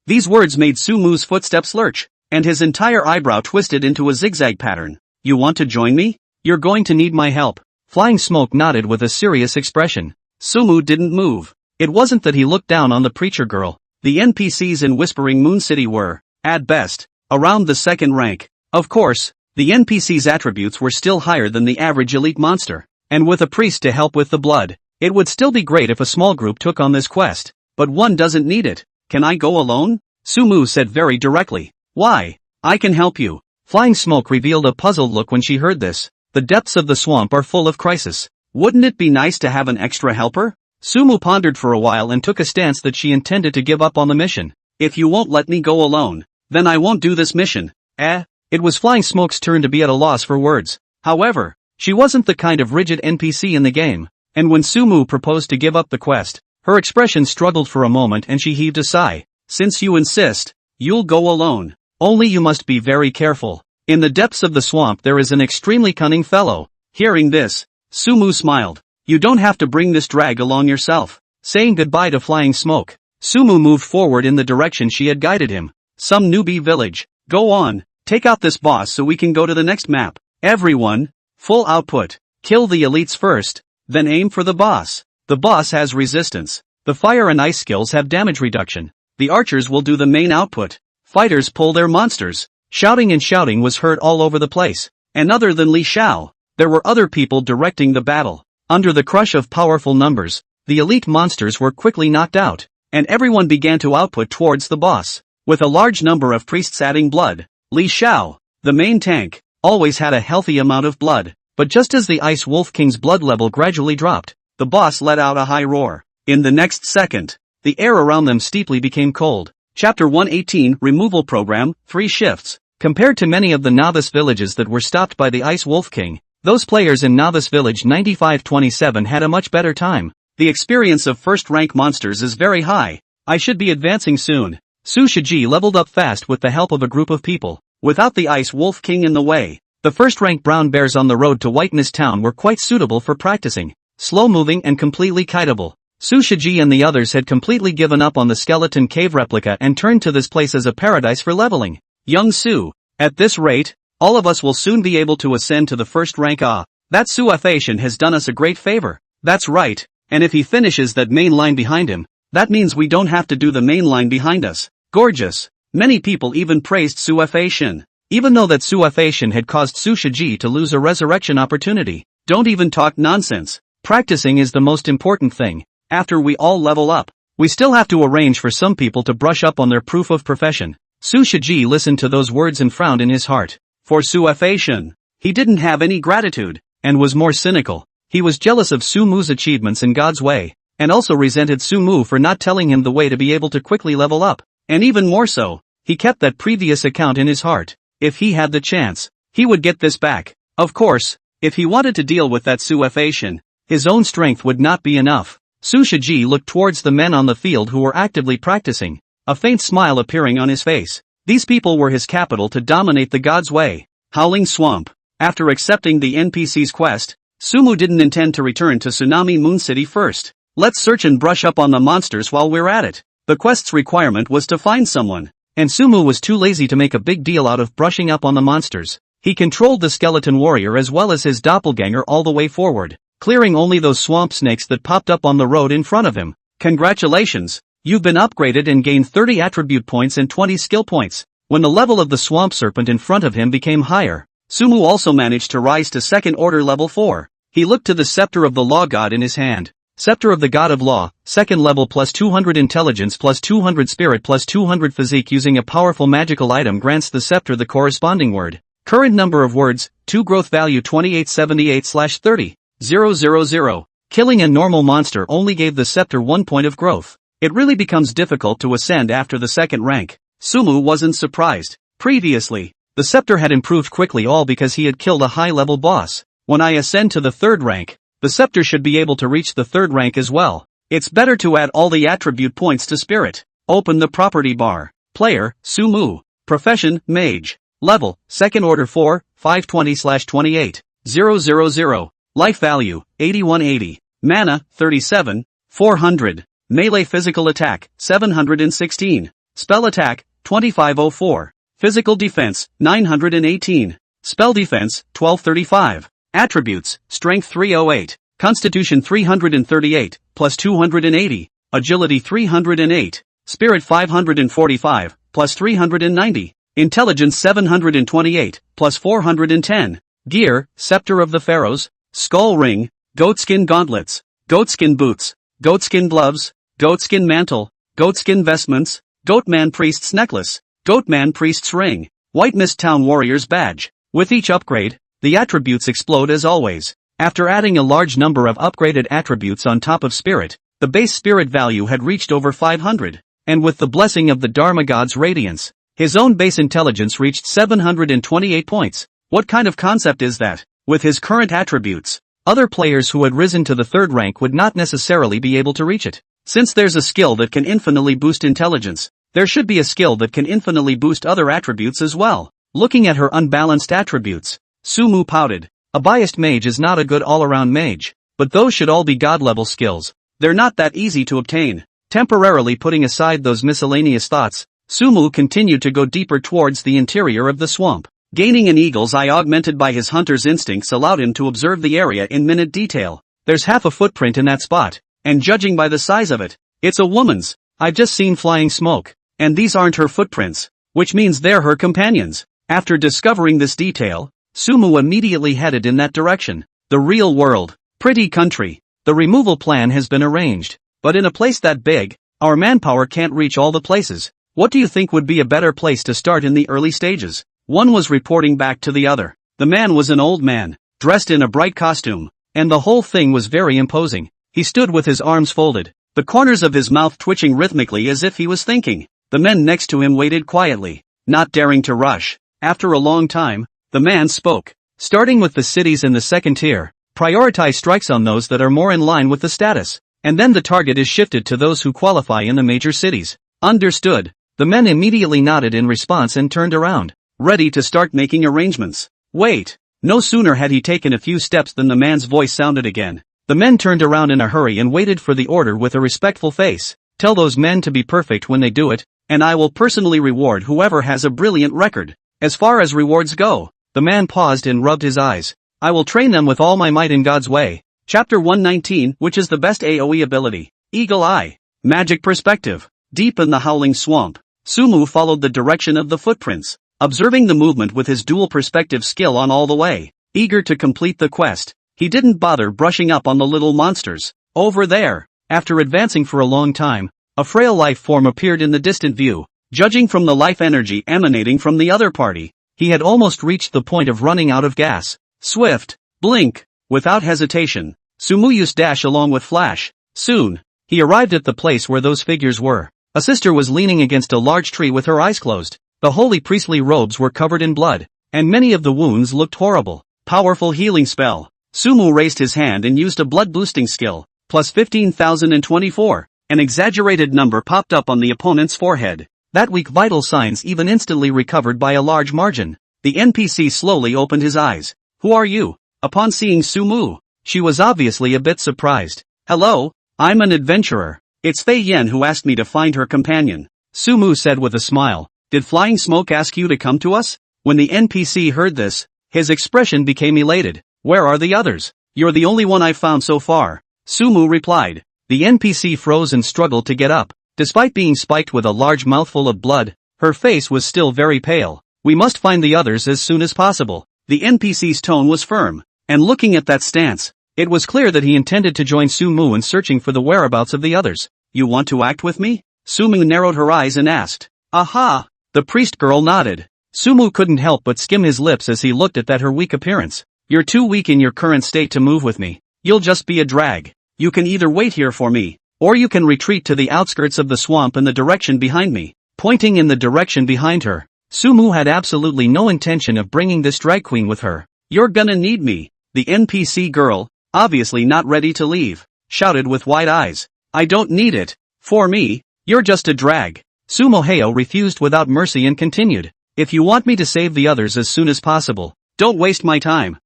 These words made Sumu's footsteps lurch, and his entire eyebrow twisted into a zigzag pattern. You want to join me? You're going to need my help. Flying Smoke nodded with a serious expression. Sumu didn't move. It wasn't that he looked down on the preacher girl. The NPCs in Whispering Moon City were, at best, around the second rank. Of course, the NPC's attributes were still higher than the average elite monster, and with a priest to help with the blood, it would still be great if a small group took on this quest, but one doesn't need it. Can I go alone? Sumu said very directly. Why? I can help you. Flying Smoke revealed a puzzled look when she heard this. The depths of the swamp are full of crisis. Wouldn't it be nice to have an extra helper? Sumu pondered for a while and took a stance that she intended to give up on the mission. If you won't let me go alone, then I won't do this mission. It was Flying Smoke's turn to be at a loss for words. However, she wasn't the kind of rigid NPC in the game, and when Sumu proposed to give up the quest, her expression struggled for a moment and she heaved a sigh. Since you insist, you'll go alone. Only you must be very careful. In the depths of the swamp there is an extremely cunning fellow. Hearing this, Sumu smiled. You don't have to bring this drag along yourself. Saying goodbye to Flying Smoke, Sumu moved forward in the direction she had guided him. Some newbie village. Go on, Take out this boss so we can go to the next map. Everyone, full output. Kill the elites first, then aim for the boss. The boss has resistance. The fire and ice skills have damage reduction. The archers will do the main output. Fighters pull their monsters. Shouting and shouting was heard all over the place. And other than Li Xiao, there were other people directing the battle. Under the crush of powerful numbers, the elite monsters were quickly knocked out, and everyone began to output towards the boss. With a large number of priests adding blood, Li Xiao, the main tank, always had a healthy amount of blood. But just as the Ice Wolf King's blood level gradually dropped, the boss let out a high roar. In the next second, the air around them steeply became cold. Chapter 118 Removal Program, 3 Shifts. Compared to many of the novice villages that were stopped by the Ice Wolf King, those players in Novice Village 9527 had a much better time. The experience of first-rank monsters is very high. I should be advancing soon. Su Shiji leveled up fast with the help of a group of people. Without the Ice Wolf King in the way, the first-rank brown bears on the road to White Mist Town were quite suitable for practicing. Slow-moving and completely kiteable. Su Shiji and the others had completely given up on the skeleton cave replica and turned to this place as a paradise for leveling. Young Su, at this rate, all of us will soon be able to ascend to the first rank. That Su Fashion has done us a great favor. That's right, and if he finishes that main line behind him, that means we don't have to do the main line behind us. Gorgeous. Many people even praised Su Fashion. Even though that Su Fashion had caused Su Shiji to lose a resurrection opportunity. Don't even talk nonsense. Practicing is the most important thing. After we all level up, we still have to arrange for some people to brush up on their proof of profession. Su Shiji listened to those words and frowned in his heart. For Su Fashion, he didn't have any gratitude, and was more cynical. He was jealous of Su Mu's achievements in God's way, and also resented Su Mu for not telling him the way to be able to quickly level up. And even more so, he kept that previous account in his heart. If he had the chance, he would get this back. Of course, if he wanted to deal with that Su Fashion, his own strength would not be enough. Su Shiji looked towards the men on the field who were actively practicing, a faint smile appearing on his face. These people were his capital to dominate the God's way. Howling Swamp. After accepting the NPC's quest, Sumu didn't intend to return to Tsunami Moon City first. Let's search and brush up on the monsters while we're at it. The quest's requirement was to find someone, and Sumu was too lazy to make a big deal out of brushing up on the monsters. He controlled the skeleton warrior as well as his doppelganger all the way forward, clearing only those swamp snakes that popped up on the road in front of him. Congratulations! You've been upgraded and gained 30 attribute points and 20 skill points. When the level of the swamp serpent in front of him became higher, Sumu also managed to rise to second order level 4. He looked to the scepter of the law god in his hand. Scepter of the god of law, second level plus 200 intelligence plus 200 spirit plus 200 physique. Using a powerful magical item grants the scepter the corresponding word. Current number of words, 2 growth value 2878/30. 000. Killing a normal monster only gave the scepter 1 point of growth. It really becomes difficult to ascend after the second rank. Sumu wasn't surprised. Previously, the scepter had improved quickly all because he had killed a high-level boss. When I ascend to the third rank, the scepter should be able to reach the third rank as well. It's better to add all the attribute points to spirit. Open the property bar. Player, Sumu. Profession, mage. Level, second order 4, 520/28. 000. Life value, 8180. Mana, 37, 400. Melee physical attack, 716. Spell attack, 2504. Physical defense, 918. Spell defense, 1235. Attributes, strength 308. Constitution 338, plus 280. Agility 308. Spirit 545, plus 390. Intelligence 728, plus 410. Gear, Scepter of the Pharaohs, Skull Ring, Goatskin Gauntlets, Goatskin Boots, Goatskin Gloves, Goatskin Mantle, Goatskin Vestments, Goatman Priest's Necklace, Goatman Priest's Ring, White Mist Town Warrior's Badge. With each upgrade, the attributes explode as always. After adding a large number of upgraded attributes on top of Spirit, the base Spirit value had reached over 500, and with the blessing of the Dharma God's radiance, his own base intelligence reached 728 points. What kind of concept is that? With his current attributes, other players who had risen to the third rank would not necessarily be able to reach it. Since there's a skill that can infinitely boost intelligence, there should be a skill that can infinitely boost other attributes as well. Looking at her unbalanced attributes, Sumu pouted. A biased mage is not a good all-around mage, but those should all be god-level skills. They're not that easy to obtain. Temporarily putting aside those miscellaneous thoughts, Sumu continued to go deeper towards the interior of the swamp. Gaining an eagle's eye augmented by his hunter's instincts allowed him to observe the area in minute detail. There's half a footprint in that spot, and judging by the size of it, it's a woman's. I've just seen flying smoke, and these aren't her footprints, which means they're her companions. After discovering this detail, Sumu immediately headed in that direction. The real world. Pretty country. The removal plan has been arranged, but in a place that big, our manpower can't reach all the places. What do you think would be a better place to start in the early stages? One was reporting back to the other. The man was an old man, dressed in a bright costume, and the whole thing was very imposing. He stood with his arms folded, the corners of his mouth twitching rhythmically as if he was thinking. The men next to him waited quietly, not daring to rush. After a long time, the man spoke. Starting with the cities in the second tier, prioritize strikes on those that are more in line with the status, and then the target is shifted to those who qualify in the major cities. Understood. The men immediately nodded in response and turned around, ready to start making arrangements. Wait. No sooner had he taken a few steps than the man's voice sounded again. The men turned around in a hurry and waited for the order with a respectful face. Tell those men to be perfect when they do it, and I will personally reward whoever has a brilliant record. As far as rewards go, the man paused and rubbed his eyes. I will train them with all my might in God's way. Chapter 119, which is the best AoE ability? Eagle Eye. Magic Perspective. Deep in the howling swamp, Sumu followed the direction of the footprints, observing the movement with his dual perspective skill on all the way. Eager to complete the quest, he didn't bother brushing up on the little monsters. Over there, after advancing for a long time, a frail life form appeared in the distant view. Judging from the life energy emanating from the other party, he had almost reached the point of running out of gas. Swift, blink, without hesitation, Sumu used dash along with flash. Soon, he arrived at the place where those figures were. A sister was leaning against a large tree with her eyes closed. The holy priestly robes were covered in blood, and many of the wounds looked horrible. Powerful healing spell. Sumu raised his hand and used a blood-boosting skill, plus 15,024. An exaggerated number popped up on the opponent's forehead. That weak vital signs even instantly recovered by a large margin. The NPC slowly opened his eyes. Who are you? Upon seeing Sumu, she was obviously a bit surprised. Hello, I'm an adventurer. It's Fei Yen who asked me to find her companion. Sumu said with a smile. Did Flying Smoke ask you to come to us? When the NPC heard this, his expression became elated. Where are the others? You're the only one I've found so far. Sumu replied. The NPC froze and struggled to get up. Despite being spiked with a large mouthful of blood, her face was still very pale. We must find the others as soon as possible. The NPC's tone was firm, and looking at that stance, it was clear that he intended to join Sumu in searching for the whereabouts of the others. You want to act with me? Sumu narrowed her eyes and asked. Aha! The priest girl nodded. Sumu couldn't help but skim his lips as he looked at her weak appearance. You're too weak in your current state to move with me. You'll just be a drag. You can either wait here for me, or you can retreat to the outskirts of the swamp in the direction behind me. Pointing in the direction behind her, Sumu had absolutely no intention of bringing this drag queen with her. You're gonna need me. The NPC girl, obviously not ready to leave, shouted with wide eyes. I don't need it. For me, you're just a drag. Sumoheo refused without mercy and continued. If you want me to save the others as soon as possible, don't waste my time.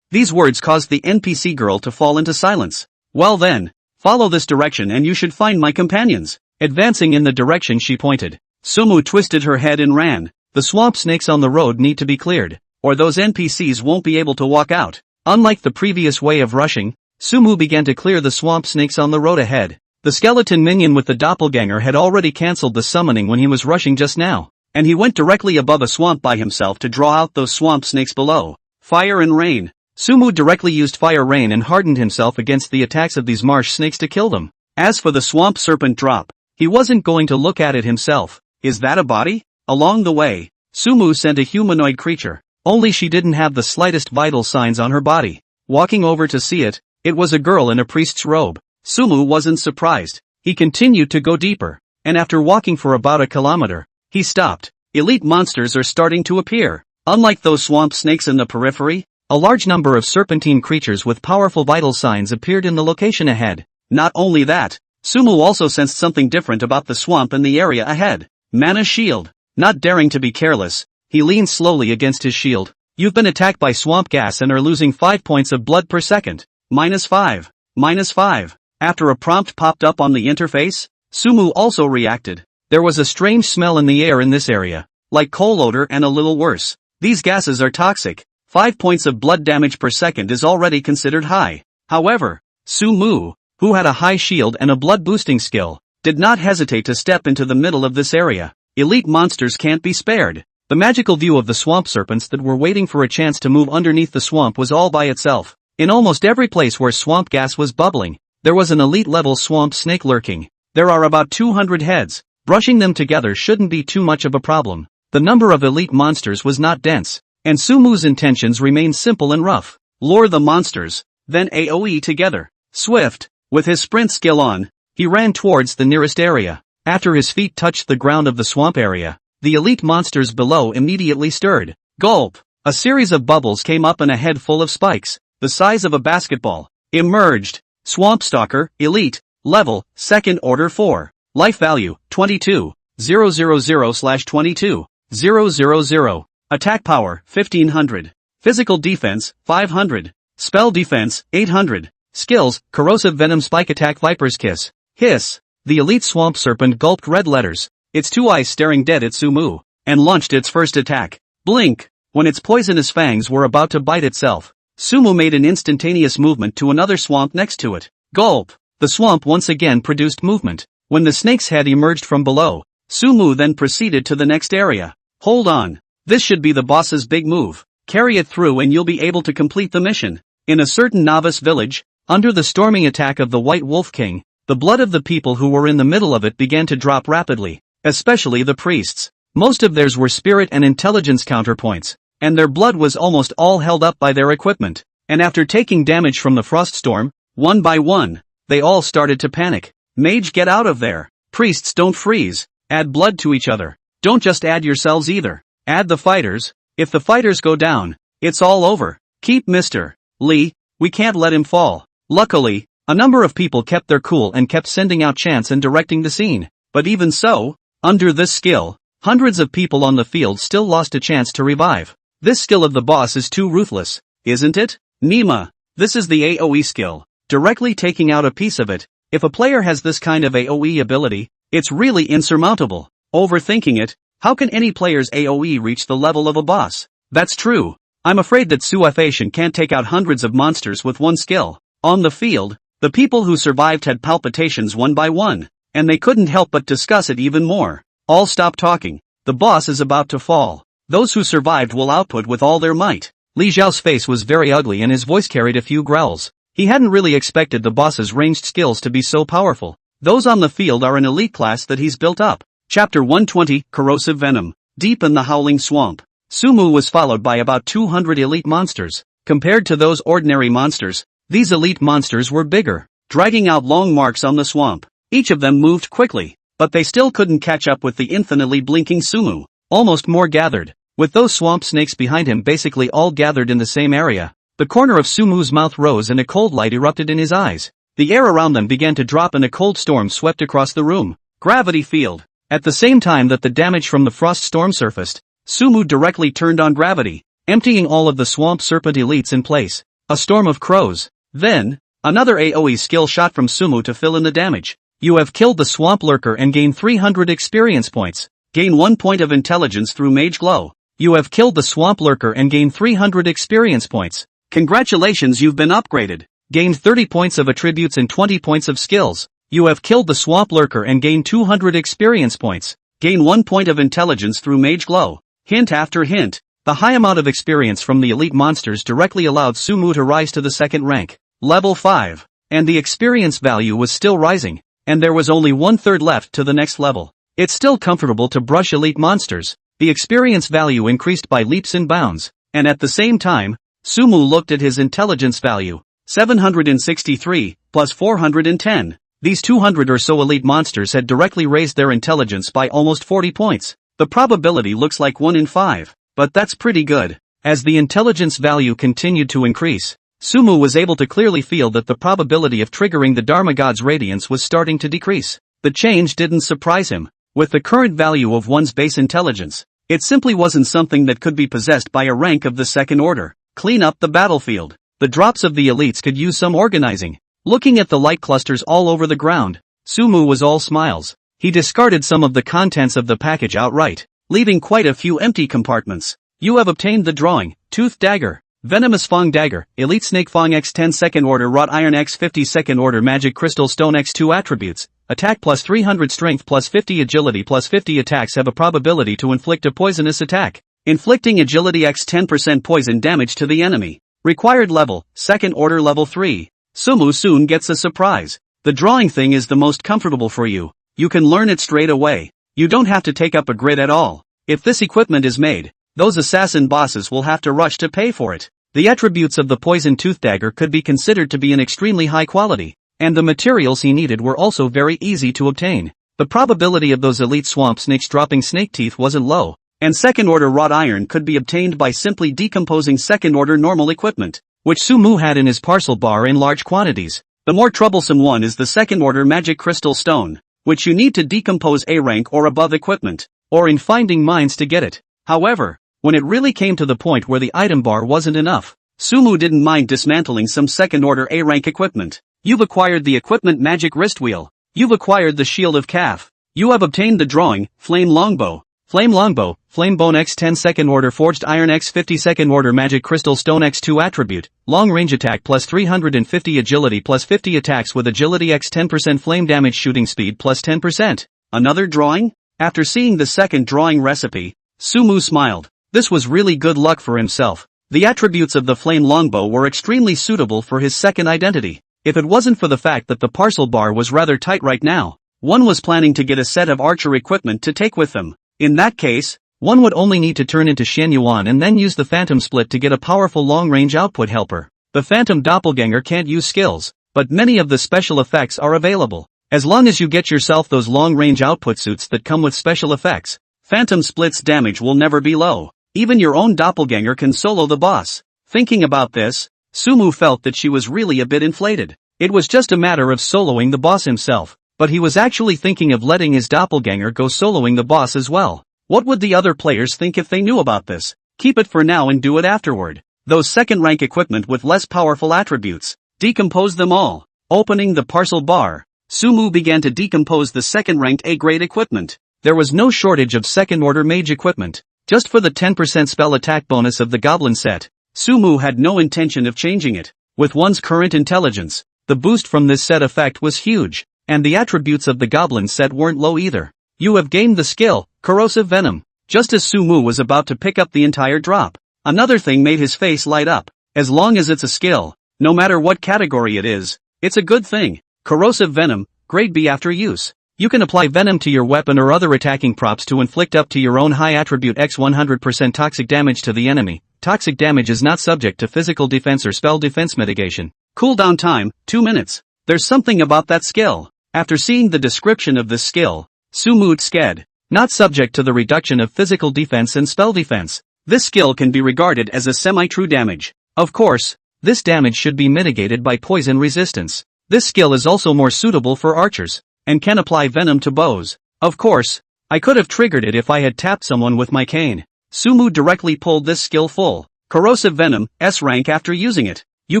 These words caused the NPC girl to fall into silence. Well then, follow this direction and you should find my companions. Advancing in the direction she pointed, Sumu twisted her head and ran. The swamp snakes on the road need to be cleared, or those NPCs won't be able to walk out. Unlike the previous way of rushing, Sumu began to clear the swamp snakes on the road ahead. The skeleton minion with the doppelganger had already cancelled the summoning when he was rushing just now, and he went directly above a swamp by himself to draw out those swamp snakes below. Fire and rain. Sumu directly used fire rain and hardened himself against the attacks of these marsh snakes to kill them. As for the swamp serpent drop, he wasn't going to look at it himself. Is that a body? Along the way, Sumu sent a humanoid creature, only she didn't have the slightest vital signs on her body. Walking over to see it, it was a girl in a priest's robe. Sumu wasn't surprised. He continued to go deeper, and after walking for about a kilometer, he stopped. Elite monsters are starting to appear. Unlike those swamp snakes in the periphery, a large number of serpentine creatures with powerful vital signs appeared in the location ahead. Not only that, Sumu also sensed something different about the swamp in the area ahead. Mana shield. Not daring to be careless, he leaned slowly against his shield. You've been attacked by swamp gas and are losing 5 points of blood per second. -5. -5. After a prompt popped up on the interface, Sumu also reacted. There was a strange smell in the air in this area, like coal odor and a little worse. These gases are toxic. 5 points of blood damage per second is already considered high. However, Sumu, who had a high shield and a blood boosting skill, did not hesitate to step into the middle of this area. Elite monsters can't be spared. The magical view of the swamp serpents that were waiting for a chance to move underneath the swamp was all by itself. In almost every place where swamp gas was bubbling, there was an elite level swamp snake lurking. There are about 200 heads. Brushing them together shouldn't be too much of a problem. The number of elite monsters was not dense, and Sumu's intentions remained simple and rough. Lure the monsters, then AoE together. Swift, with his sprint skill on, he ran towards the nearest area. After his feet touched the ground of the swamp area, the elite monsters below immediately stirred. Gulp! A series of bubbles came up and a head full of spikes, the size of a basketball, emerged. Swamp Stalker, Elite, Level, Second Order 4. Life Value, 22,000/22,000. Attack Power, 1500. Physical Defense, 500. Spell Defense, 800. Skills, Corrosive Venom Spike Attack Viper's Kiss. Hiss. The elite swamp serpent gulped red letters, its two eyes staring dead at Sumu, and launched its first attack. Blink. When its poisonous fangs were about to bite itself, Sumu made an instantaneous movement to another swamp next to it. Gulp. The swamp once again produced movement. When the snake's head emerged from below, Sumu then proceeded to the next area. Hold on. This should be the boss's big move. Carry it through and you'll be able to complete the mission. In a certain novice village, under the storming attack of the White Wolf King, the blood of the people who were in the middle of it began to drop rapidly, especially the priests. Most of theirs were spirit and intelligence counterpoints, and their blood was almost all held up by their equipment. And after taking damage from the frost storm, one by one, they all started to panic. Mage, get out of there. Priests, don't freeze. Add blood to each other. Don't just add yourselves either. Add the fighters. If the fighters go down, it's all over. Keep Mr. Lee, we can't let him fall. Luckily, a number of people kept their cool and kept sending out chants and directing the scene. But even so, under this skill, hundreds of people on the field still lost a chance to revive. This skill of the boss is too ruthless, isn't it? Nima. This is the AoE skill, directly taking out a piece of it. If a player has this kind of AoE ability, it's really insurmountable. Overthinking it, how can any player's AoE reach the level of a boss? That's true. I'm afraid that Suafation can't take out hundreds of monsters with one skill. On the field, the people who survived had palpitations one by one, and they couldn't help but discuss it even more. All stop talking. The boss is about to fall. Those who survived will output with all their might. Li Zhao's face was very ugly and his voice carried a few growls. He hadn't really expected the boss's ranged skills to be so powerful. Those on the field are an elite class that he's built up. Chapter 120, Corrosive Venom. Deep in the howling swamp, Sumu was followed by about 200 elite monsters. Compared to those ordinary monsters, these elite monsters were bigger, dragging out long marks on the swamp. Each of them moved quickly, but they still couldn't catch up with the infinitely blinking Sumu. Almost more gathered, with those swamp snakes behind him basically all gathered in the same area. The corner of Sumu's mouth rose and a cold light erupted in his eyes. The air around them began to drop and a cold storm swept across the room. Gravity field. At the same time that the damage from the frost storm surfaced, Sumu directly turned on gravity, emptying all of the swamp serpent elites in place. A storm of crows. Then, another AoE skill shot from Sumu to fill in the damage. You have killed the swamp lurker and gained 300 experience points. Gain 1 point of intelligence through Mage Glow. You have killed the swamp lurker and gained 300 experience points. Congratulations, you've been upgraded. Gained 30 points of attributes and 20 points of skills. You have killed the swamp lurker and gained 200 experience points. Gain 1 point of intelligence through Mage Glow. Hint after hint. The high amount of experience from the elite monsters directly allowed Sumu to rise to the second rank, level 5. And the experience value was still rising, and there was only 1/3 left to the next level. It's still comfortable to brush elite monsters. The experience value increased by leaps and bounds, and at the same time, Sumu looked at his intelligence value, 763, plus 410. These 200 or so elite monsters had directly raised their intelligence by almost 40 points. The probability looks like 1 in 5, but that's pretty good. As the intelligence value continued to increase, Sumu was able to clearly feel that the probability of triggering the Dharma God's radiance was starting to decrease. The change didn't surprise him. With the current value of one's base intelligence, it simply wasn't something that could be possessed by a rank of the second order. Clean up the battlefield. The drops of the elites could use some organizing. Looking at the light clusters all over the ground, Sumu was all smiles. He discarded some of the contents of the package outright, leaving quite a few empty compartments. You have obtained the drawing: Tooth Dagger, Venomous Fang Dagger, Elite Snake Fang X10 Second Order Wrought Iron X50 Second Order Magic Crystal Stone X2 Attributes. Attack plus 300 Strength plus 50 Agility plus 50 attacks have a probability to inflict a poisonous attack. Inflicting Agility X 10% poison damage to the enemy. Required level, Second Order Level 3. Sumu soon gets a surprise. The drawing thing is the most comfortable for you. You can learn it straight away. You don't have to take up a grid at all. If this equipment is made, those assassin bosses will have to rush to pay for it. The attributes of the poison tooth dagger could be considered to be an extremely high quality, and the materials he needed were also very easy to obtain. The probability of those elite swamp snakes dropping snake teeth wasn't low, and second order wrought iron could be obtained by simply decomposing second order normal equipment, which Sumu had in his parcel bar in large quantities. The more troublesome one is the second order magic crystal stone, which you need to decompose A rank or above equipment, or in finding mines to get it. However, when it really came to the point where the item bar wasn't enough, Sumu didn't mind dismantling some second order A rank equipment. You've acquired the equipment magic wrist wheel. You've acquired the shield of calf. You have obtained the drawing, Flame Longbow. Flame Longbow, Flame Bone X10 Second Order Forged Iron X50 Second Order Magic Crystal Stone X2 Attribute, Long Range Attack plus 350 Agility plus 50 attacks with Agility X 10% Flame Damage Shooting Speed plus 10%. Another drawing? After seeing the second drawing recipe, Sumu smiled. This was really good luck for himself. The attributes of the Flame Longbow were extremely suitable for his second identity. If it wasn't for the fact that the parcel bar was rather tight right now, one was planning to get a set of archer equipment to take with them. In that case, one would only need to turn into Shen Yuan and then use the Phantom Split to get a powerful long-range output helper. The Phantom Doppelganger can't use skills, but many of the special effects are available. As long as you get yourself those long-range output suits that come with special effects, Phantom Split's damage will never be low. Even your own doppelganger can solo the boss. Thinking about this, Sumu felt that she was really a bit inflated. It was just a matter of soloing the boss himself, but he was actually thinking of letting his doppelganger go soloing the boss as well. What would the other players think if they knew about this? Keep it for now and do it afterward. Those second rank equipment with less powerful attributes. Decompose them all. Opening the parcel bar, Sumu began to decompose the second ranked A grade equipment. There was no shortage of second order mage equipment. Just for the 10% spell attack bonus of the goblin set, Sumu had no intention of changing it. With one's current intelligence, the boost from this set effect was huge, and the attributes of the goblin set weren't low either. You have gained the skill, Corrosive Venom. Just as Sumu was about to pick up the entire drop, another thing made his face light up. As long as it's a skill, no matter what category it is, it's a good thing. Corrosive Venom, grade B after use. You can apply venom to your weapon or other attacking props to inflict up to your own high attribute X 100% toxic damage to the enemy. Toxic damage is not subject to physical defense or spell defense mitigation. Cooldown time, 2 minutes. There's something about that skill. After seeing the description of this skill, Sumu sked. Not subject to the reduction of physical defense and spell defense. This skill can be regarded as a semi-true damage. Of course, this damage should be mitigated by poison resistance. This skill is also more suitable for archers, and can apply venom to bows. Of course, I could have triggered it if I had tapped someone with my cane. Sumu directly pulled this skill full. Corrosive Venom, S rank after using it. You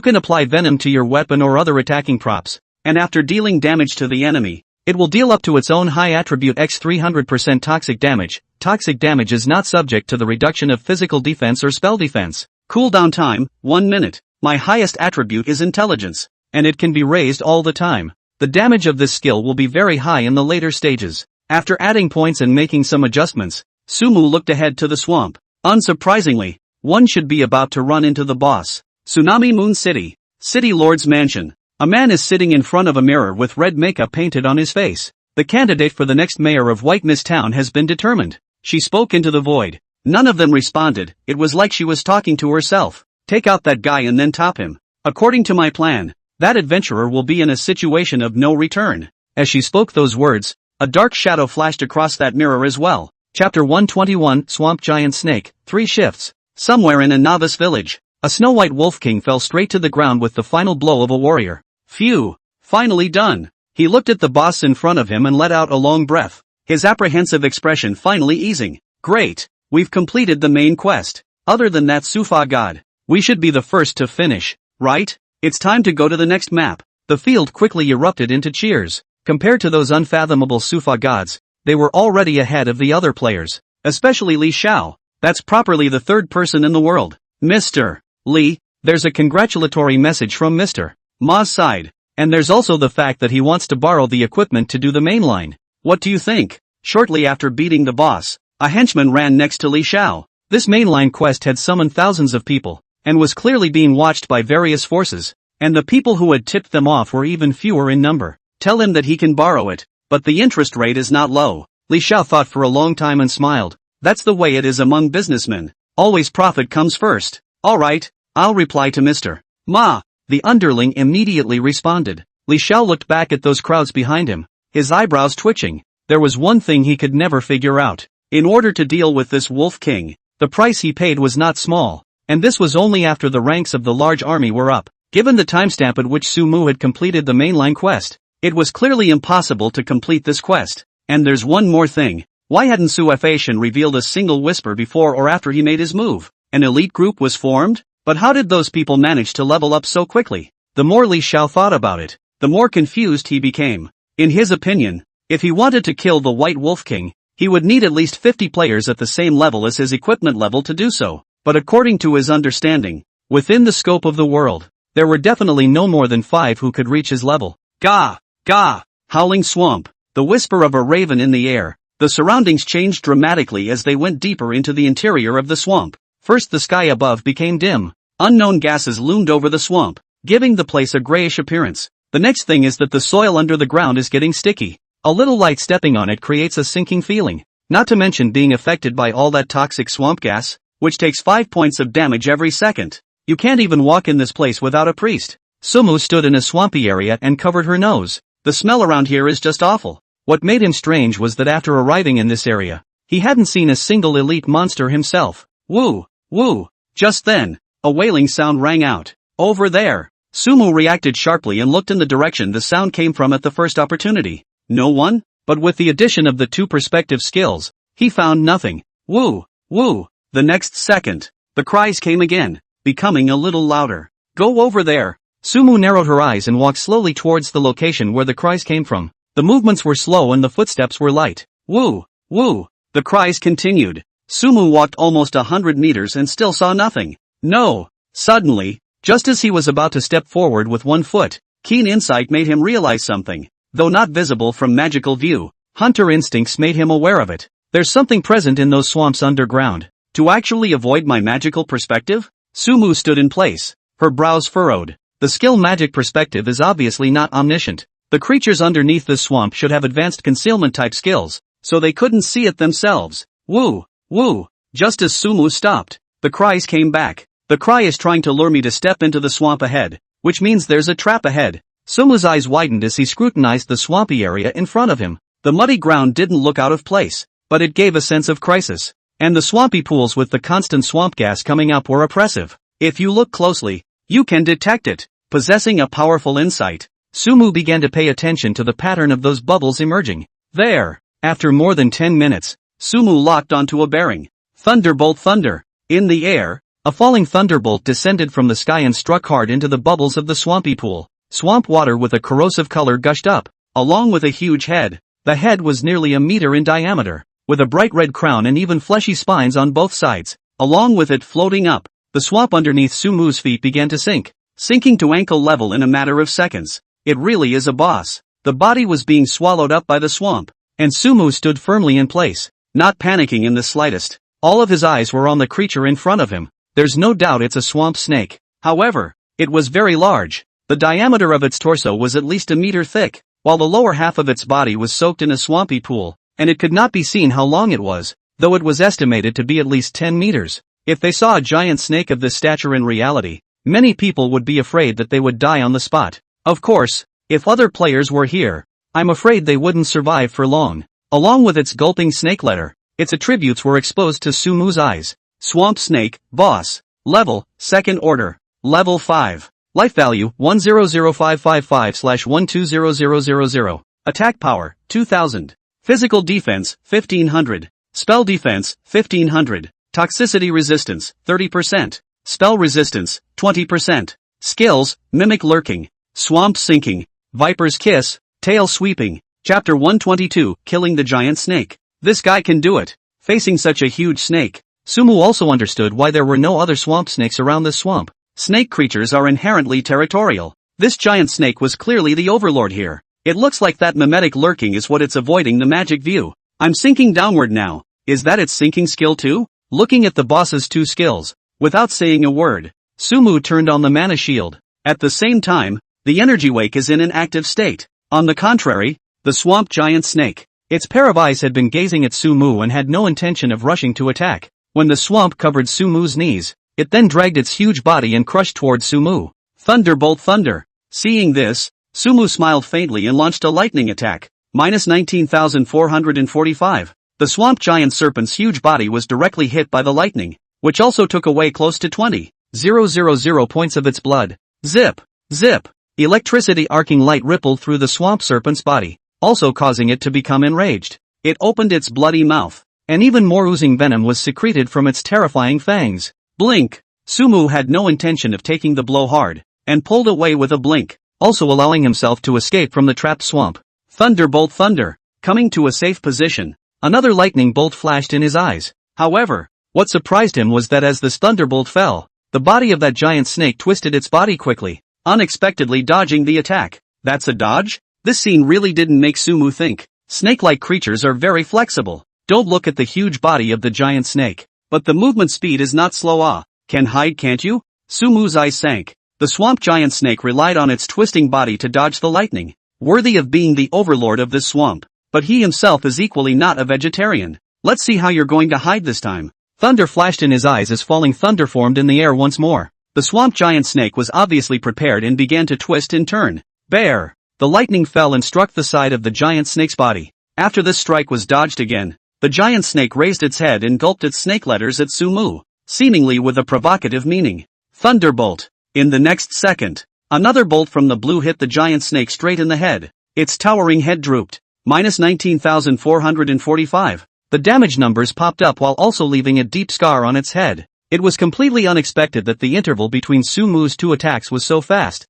can apply venom to your weapon or other attacking props, and after dealing damage to the enemy, it will deal up to its own high attribute X 300% toxic damage. Toxic damage is not subject to the reduction of physical defense or spell defense. Cooldown time, 1 minute. My highest attribute is intelligence, and it can be raised all the time. The damage of this skill will be very high in the later stages. After adding points and making some adjustments, Sumu looked ahead to the swamp. Unsurprisingly, one should be about to run into the boss. Tsunami Moon City. City Lord's Mansion. A man is sitting in front of a mirror with red makeup painted on his face. The candidate for the next mayor of White Mist Town has been determined. She spoke into the void. None of them responded. It was like she was talking to herself. Take out that guy and then top him. According to my plan, that adventurer will be in a situation of no return. As she spoke those words, a dark shadow flashed across that mirror as well. Chapter 121, Swamp Giant Snake, 3 shifts. Somewhere in a novice village, a snow-white wolf king fell straight to the ground with the final blow of a warrior. Phew! Finally done. He looked at the boss in front of him and let out a long breath, his apprehensive expression finally easing. Great! We've completed the main quest. Other than that Sufa god, we should be the first to finish, right? It's time to go to the next map. The field quickly erupted into cheers. Compared to those unfathomable Sufa gods, they were already ahead of the other players, especially Li Xiao. That's properly the third person in the world. Mr. Li, there's a congratulatory message from Mr. Ma's side. And there's also the fact that he wants to borrow the equipment to do the main line. What do you think? Shortly after beating the boss, a henchman ran next to Li Xiao. This mainline quest had summoned thousands of people, and was clearly being watched by various forces, and the people who had tipped them off were even fewer in number. Tell him that he can borrow it, but the interest rate is not low. Li Xiao thought for a long time and smiled. That's the way it is among businessmen. Always profit comes first. Alright, I'll reply to Mr. Ma. The underling immediately responded. Li Xiao looked back at those crowds behind him, his eyebrows twitching. There was one thing he could never figure out. In order to deal with this Wolf King, the price he paid was not small, and this was only after the ranks of the large army were up. Given the timestamp at which Su Mu had completed the mainline quest, it was clearly impossible to complete this quest. And there's one more thing. Why hadn't Su Fashion revealed a single whisper before or after he made his move? An elite group was formed? But how did those people manage to level up so quickly? The more Li Xiao thought about it, the more confused he became. In his opinion, if he wanted to kill the White Wolf King, he would need at least 50 players at the same level as his equipment level to do so. But according to his understanding, within the scope of the world, there were definitely no more than 5 who could reach his level. Gah! Gah! Howling swamp. The whisper of a raven in the air. The surroundings changed dramatically as they went deeper into the interior of the swamp. First the sky above became dim. Unknown gases loomed over the swamp, giving the place a grayish appearance. The next thing is that the soil under the ground is getting sticky. A little light stepping on it creates a sinking feeling. Not to mention being affected by all that toxic swamp gas, which takes 5 points of damage every second. You can't even walk in this place without a priest. Sumu stood in a swampy area and covered her nose. The smell around here is just awful. What made him strange was that after arriving in this area, he hadn't seen a single elite monster himself. Woo! Woo! Just then, a wailing sound rang out. Over there! Sumu reacted sharply and looked in the direction the sound came from at the first opportunity. No one? But with the addition of the 2 perspective skills, he found nothing. Woo! Woo! The next second, the cries came again, becoming a little louder. Go over there! Sumu narrowed her eyes and walked slowly towards the location where the cries came from. The movements were slow and the footsteps were light. Woo! Woo! The cries continued. Sumu walked almost 100 meters and still saw nothing. No! Suddenly, just as he was about to step forward with one foot, keen insight made him realize something. Though not visible from magical view, hunter instincts made him aware of it. There's something present in those swamps underground. To actually avoid my magical perspective? Sumu stood in place, her brows furrowed. The skill magic perspective is obviously not omniscient. The creatures underneath this swamp should have advanced concealment type skills, so they couldn't see it themselves. Woo! Woo! Just as Sumu stopped, the cries came back. The cry is trying to lure me to step into the swamp ahead, which means there's a trap ahead. Sumu's eyes widened as he scrutinized the swampy area in front of him. The muddy ground didn't look out of place, but it gave a sense of crisis. And the swampy pools with the constant swamp gas coming up were oppressive. If you look closely, you can detect it. Possessing a powerful insight, Sumu began to pay attention to the pattern of those bubbles emerging. There! After more than 10 minutes, Sumu locked onto a bearing. Thunderbolt thunder! In the air, a falling thunderbolt descended from the sky and struck hard into the bubbles of the swampy pool. Swamp water with a corrosive color gushed up, along with a huge head. The head was nearly a meter in diameter, with a bright red crown and even fleshy spines on both sides. Along with it floating up, the swamp underneath Sumu's feet began to sink, sinking to ankle level in a matter of seconds. It really is a boss. The body was being swallowed up by the swamp, and Sumu stood firmly in place, not panicking in the slightest. All of his eyes were on the creature in front of him. There's no doubt it's a swamp snake. However, it was very large. The diameter of its torso was at least a meter thick, while the lower half of its body was soaked in a swampy pool, and it could not be seen how long it was, though it was estimated to be at least 10 meters. If they saw a giant snake of this stature in reality, many people would be afraid that they would die on the spot. Of course, if other players were here, I'm afraid they wouldn't survive for long. Along with its gulping snake letter, its attributes were exposed to Sumu's eyes. Swamp snake, boss. Level, second order. Level 5. Life value, 100555/120000. Attack power, 2000. Physical defense, 1500. Spell defense, 1500. Toxicity resistance, 30%. Spell resistance, 20%. Skills, mimic lurking. Swamp sinking, viper's kiss, Tail sweeping. Chapter 122, Killing the Giant Snake. This guy can do it. Facing such a huge snake, Sumu also understood why there were no other swamp snakes around this swamp. Snake creatures are inherently territorial. This giant snake was clearly the overlord here. It looks like that mimetic lurking is what it's avoiding the magic view. I'm sinking downward now. Is that its sinking skill too? Looking at the boss's two skills, without saying a word, Sumu turned on the mana shield. At the same time, the energy wake is in an active state. On the contrary, the swamp giant snake, its pair of eyes had been gazing at Sumu and had no intention of rushing to attack. When the swamp covered Sumu's knees, it then dragged its huge body and crushed towards Sumu. Thunderbolt thunder. Seeing this, Sumu smiled faintly and launched a lightning attack. Minus 19,445. The swamp giant serpent's huge body was directly hit by the lightning, which also took away close to 20,000 points of its blood. Zip! Zip! Electricity arcing light rippled through the swamp serpent's body, also causing it to become enraged. It opened its bloody mouth, and even more oozing venom was secreted from its terrifying fangs. Blink! Sumu had no intention of taking the blow hard, and pulled away with a blink, also allowing himself to escape from the trapped swamp. Thunderbolt thunder. Coming to a safe position, another lightning bolt flashed in his eyes. However, what surprised him was that as this thunderbolt fell, the body of that giant snake twisted its body quickly, unexpectedly dodging the attack. That's a dodge? This scene really didn't make Sumu think. Snake-like creatures are very flexible. Don't look at the huge body of the giant snake. But the movement speed is not slow. Can hide, can't you? Sumu's eyes sank. The swamp giant snake relied on its twisting body to dodge the lightning. Worthy of being the overlord of this swamp. But he himself is equally not a vegetarian. Let's see how you're going to hide this time. Thunder flashed in his eyes as falling thunder formed in the air once more. The swamp giant snake was obviously prepared and began to twist and turn. Bear! The lightning fell and struck the side of the giant snake's body. After this strike was dodged again, the giant snake raised its head and gulped its snake letters at Sumu, seemingly with a provocative meaning. Thunderbolt! In the next second, another bolt from the blue hit the giant snake straight in the head. Its towering head drooped. Minus 19,445. The damage numbers popped up while also leaving a deep scar on its head. It was completely unexpected that the interval between Sumu's two attacks was so fast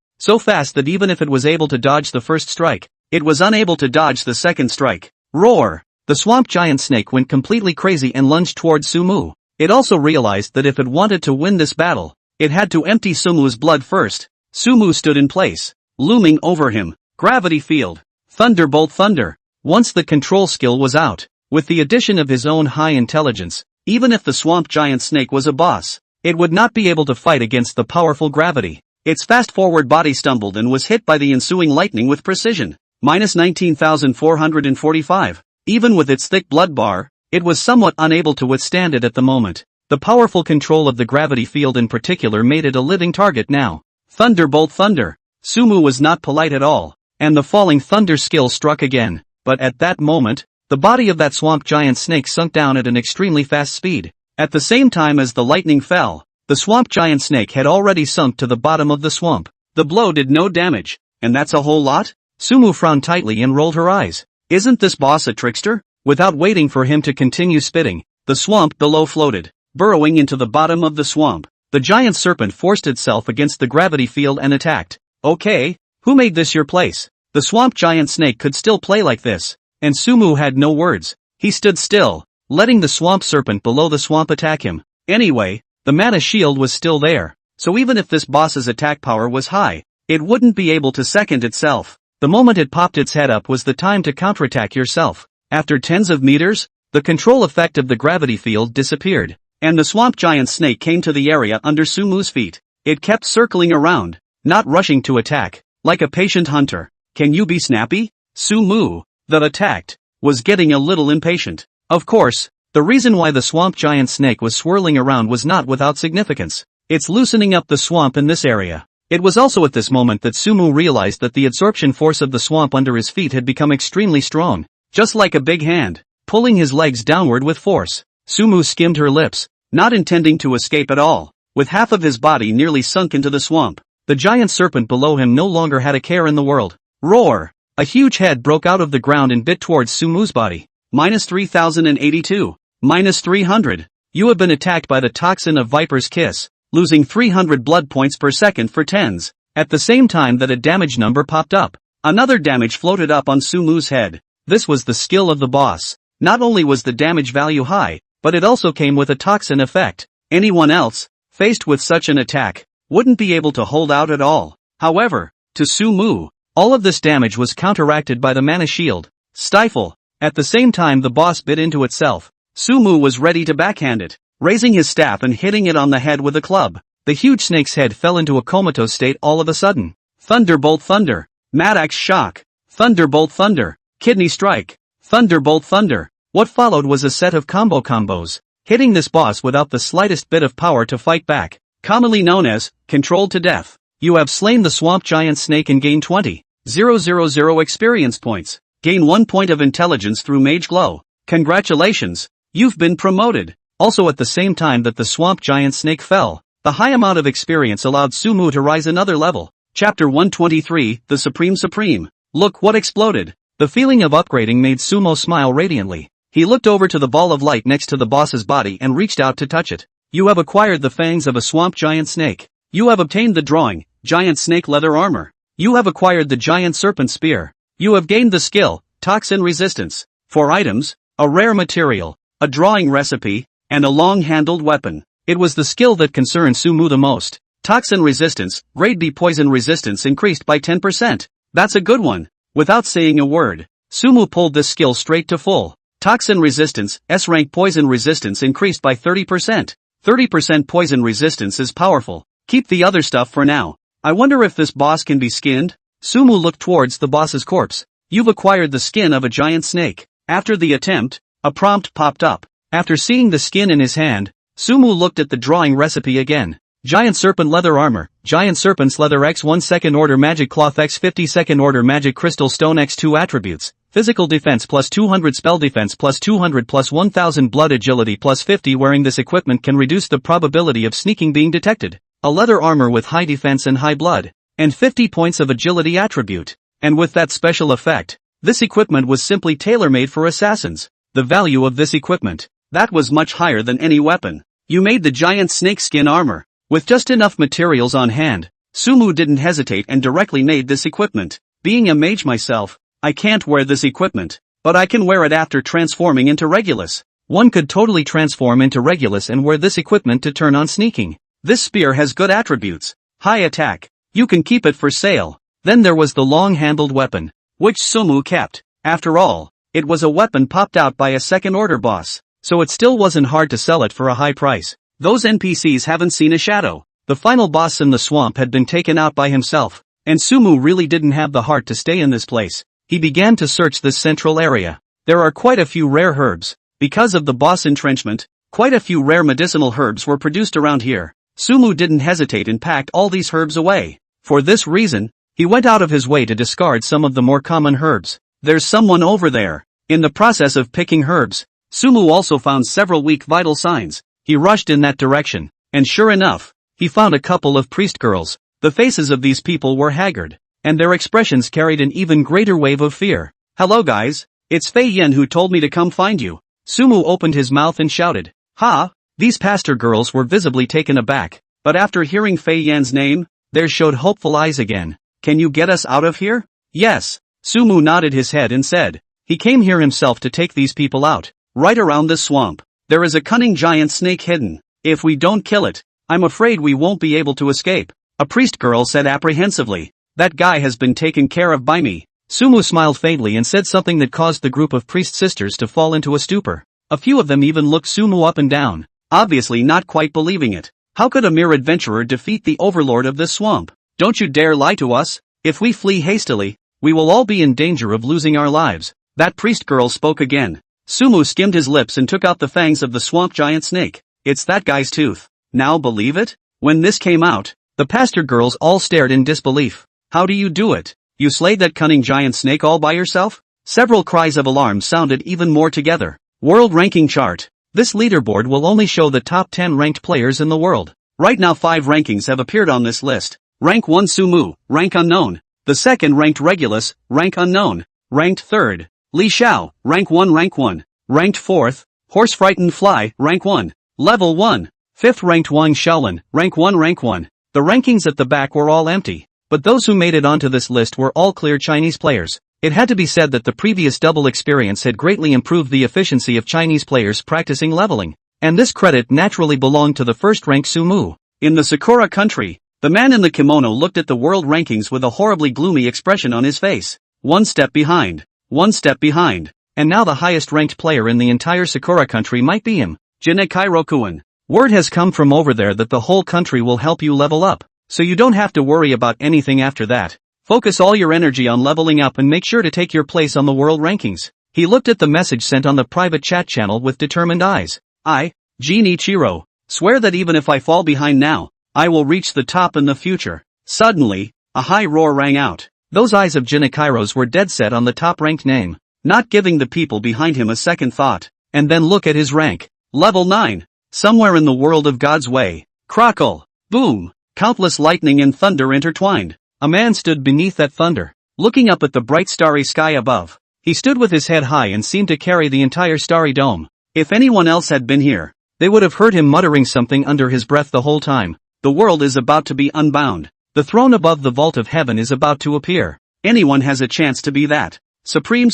that even if it was able to dodge the first strike, it was unable to dodge the second strike. Roar! The swamp giant snake went completely crazy and lunged towards Sumu. It also realized that if it wanted to win this battle, it had to empty Sumu's blood first. Sumu stood in place, looming over him. Gravity field. Thunderbolt thunder. Once the control skill was out, with the addition of his own high intelligence, even if the swamp giant snake was a boss, it would not be able to fight against the powerful gravity. Its fast-forward body stumbled and was hit by the ensuing lightning with precision. Minus 19,445. Even with its thick blood bar, it was somewhat unable to withstand it at the moment. The powerful control of the gravity field in particular made it a living target now. Thunderbolt thunder. Sumu was not polite at all, and the falling thunder skill struck again. But at that moment, the body of that swamp giant snake sunk down at an extremely fast speed. At the same time as the lightning fell, the swamp giant snake had already sunk to the bottom of the swamp. The blow did no damage, and that's a whole lot? Sumu frowned tightly and rolled her eyes. Isn't this boss a trickster? Without waiting for him to continue spitting, the swamp below floated, burrowing into the bottom of the swamp. The giant serpent forced itself against the gravity field and attacked. Okay, who made this your place? The swamp giant snake could still play like this, and Sumu had no words. He stood still, letting the swamp serpent below the swamp attack him. Anyway, the mana shield was still there, so even if this boss's attack power was high, it wouldn't be able to second itself. The moment it popped its head up was the time to counterattack yourself. After tens of meters, the control effect of the gravity field disappeared, and the swamp giant snake came to the area under Sumu's feet. It kept circling around, not rushing to attack, like a patient hunter. Can you be snappy? Sumu, that attacked, was getting a little impatient. Of course, the reason why the swamp giant snake was swirling around was not without significance. It's loosening up the swamp in this area. It was also at this moment that Sumu realized that the absorption force of the swamp under his feet had become extremely strong, just like a big hand, pulling his legs downward with force. Sumu skimmed her lips, not intending to escape at all. With half of his body nearly sunk into the swamp, the giant serpent below him no longer had a care in the world. Roar! A huge head broke out of the ground and bit towards Sumu's body. Minus 3,082. Minus 300. You have been attacked by the toxin of Viper's Kiss, losing 300 blood points per second for tens. At the same time that a damage number popped up. Another damage floated up on Sumu's head. This was the skill of the boss. Not only was the damage value high, but it also came with a toxin effect. Anyone else, faced with such an attack, wouldn't be able to hold out at all. However, to Sumu, all of this damage was counteracted by the mana shield. Stifle. At the same time the boss bit into itself, Sumu was ready to backhand it, raising his staff and hitting it on the head with a club. The huge snake's head fell into a comatose state all of a sudden. Thunderbolt Thunder. Mad-Axe Shock. Thunderbolt Thunder. Kidney Strike. Thunderbolt Thunder. What followed was a set of combos, hitting this boss without the slightest bit of power to fight back. Commonly known as, controlled to death. You have slain the swamp giant snake and gain 20,000 experience points. Gain 1 point of intelligence through Mage Glow. Congratulations, you've been promoted. Also at the same time that the swamp giant snake fell, the high amount of experience allowed Sumu to rise another level. Chapter 123, The Supreme. Look what exploded. The feeling of upgrading made Sumo smile radiantly. He looked over to the ball of light next to the boss's body and reached out to touch it. You have acquired the fangs of a swamp giant snake. You have obtained the drawing, giant snake leather armor. You have acquired the giant serpent spear. You have gained the skill, toxin resistance. 4 items, a rare material, a drawing recipe, and a long-handled weapon. It was the skill that concerned Sumu the most. Toxin resistance, grade B poison resistance increased by 10%. That's a good one. Without saying a word, Sumu pulled this skill straight to full. Toxin resistance, S-rank poison resistance increased by 30%. 30% poison resistance is powerful. Keep the other stuff for now. I wonder if this boss can be skinned? Sumu looked towards the boss's corpse. You've acquired the skin of a giant snake. After the attempt, a prompt popped up. After seeing the skin in his hand, Sumu looked at the drawing recipe again. Giant Serpent Leather Armor, Giant Serpent's Leather X1 Second Order Magic Cloth X50 Second Order Magic Crystal Stone X2 Attributes, Physical Defense plus 200 Spell Defense plus 200 plus 1000 Blood Agility plus 50. Wearing this equipment can reduce the probability of sneaking being detected. A leather armor with high defense and high blood, and 50 points of agility attribute. And with that special effect, this equipment was simply tailor-made for assassins. The value of this equipment, that was much higher than any weapon. You made the giant snakeskin armor. With just enough materials on hand, Sumu didn't hesitate and directly made this equipment. Being a mage myself, I can't wear this equipment, but I can wear it after transforming into Regulus. One could totally transform into Regulus and wear this equipment to turn on sneaking. This spear has good attributes. High attack. You can keep it for sale. Then there was the long-handled weapon, which Sumu kept. After all, it was a weapon popped out by a second-order boss, so it still wasn't hard to sell it for a high price. Those NPCs haven't seen a shadow. The final boss in the swamp had been taken out by himself, and Sumu really didn't have the heart to stay in this place. He began to search this central area. There are quite a few rare herbs. Because of the boss entrenchment, quite a few rare medicinal herbs were produced around here. Sumu didn't hesitate and packed all these herbs away. For this reason, he went out of his way to discard some of the more common herbs. There's someone over there. In the process of picking herbs, Sumu also found several weak vital signs. He rushed in that direction, and sure enough, he found a couple of priest girls. The faces of these people were haggard, and their expressions carried an even greater wave of fear. Hello guys, it's Fei Yen who told me to come find you. Sumu opened his mouth and shouted. Ha! These pastor girls were visibly taken aback, but after hearing Fei Yan's name, theirs showed hopeful eyes again. Can you get us out of here? Yes. Sumu nodded his head and said. He came here himself to take these people out. Right around this swamp, there is a cunning giant snake hidden. If we don't kill it, I'm afraid we won't be able to escape. A priest girl said apprehensively. That guy has been taken care of by me. Sumu smiled faintly and said something that caused the group of priest sisters to fall into a stupor. A few of them even looked Sumu up and down, obviously not quite believing it. How could a mere adventurer defeat the overlord of this swamp? Don't you dare lie to us. If we flee hastily, we will all be in danger of losing our lives. That priest girl spoke again. Sumu skimmed his lips and took out the fangs of the swamp giant snake. It's that guy's tooth. Now believe it? When this came out, the pastor girls all stared in disbelief. How do you do it? You slayed that cunning giant snake all by yourself? Several cries of alarm sounded even more together. World ranking chart. This leaderboard will only show the top 10 ranked players in the world. Right now 5 rankings have appeared on this list. Rank 1 Sumu, rank unknown. The second ranked Regulus, rank unknown. Ranked 3rd, Li Xiao, rank 1 rank 1. Ranked 4th, Horse Frightened Fly, rank 1. Level 1. 5th ranked Wang Shaolin, rank 1 rank 1. The rankings at the back were all empty. But those who made it onto this list were all clear Chinese players. It had to be said that the previous double experience had greatly improved the efficiency of Chinese players practicing leveling. And this credit naturally belonged to the first-ranked Sumu. In the Sakura country, the man in the kimono looked at the world rankings with a horribly gloomy expression on his face. One step behind. And now the highest-ranked player in the entire Sakura country might be him, Jinekairokuin. Word has come from over there that the whole country will help you level up, so you don't have to worry about anything after that. Focus all your energy on leveling up and make sure to take your place on the world rankings. He looked at the message sent on the private chat channel with determined eyes. I, Jinichiro, swear that even if I fall behind now, I will reach the top in the future. Suddenly, a high roar rang out. Those eyes of Jinikairo's were dead set on the top-ranked name, not giving the people behind him a second thought. And then look at his rank. Level 9. Somewhere in the world of God's way. Crackle. Boom. Countless lightning and thunder intertwined. A man stood beneath that thunder, looking up at the bright starry sky above. He stood with his head high and seemed to carry the entire starry dome. If anyone else had been here, they would have heard him muttering something under his breath the whole time. The world is about to be unbound. The throne above the vault of heaven is about to appear. Anyone has a chance to be that. Supreme.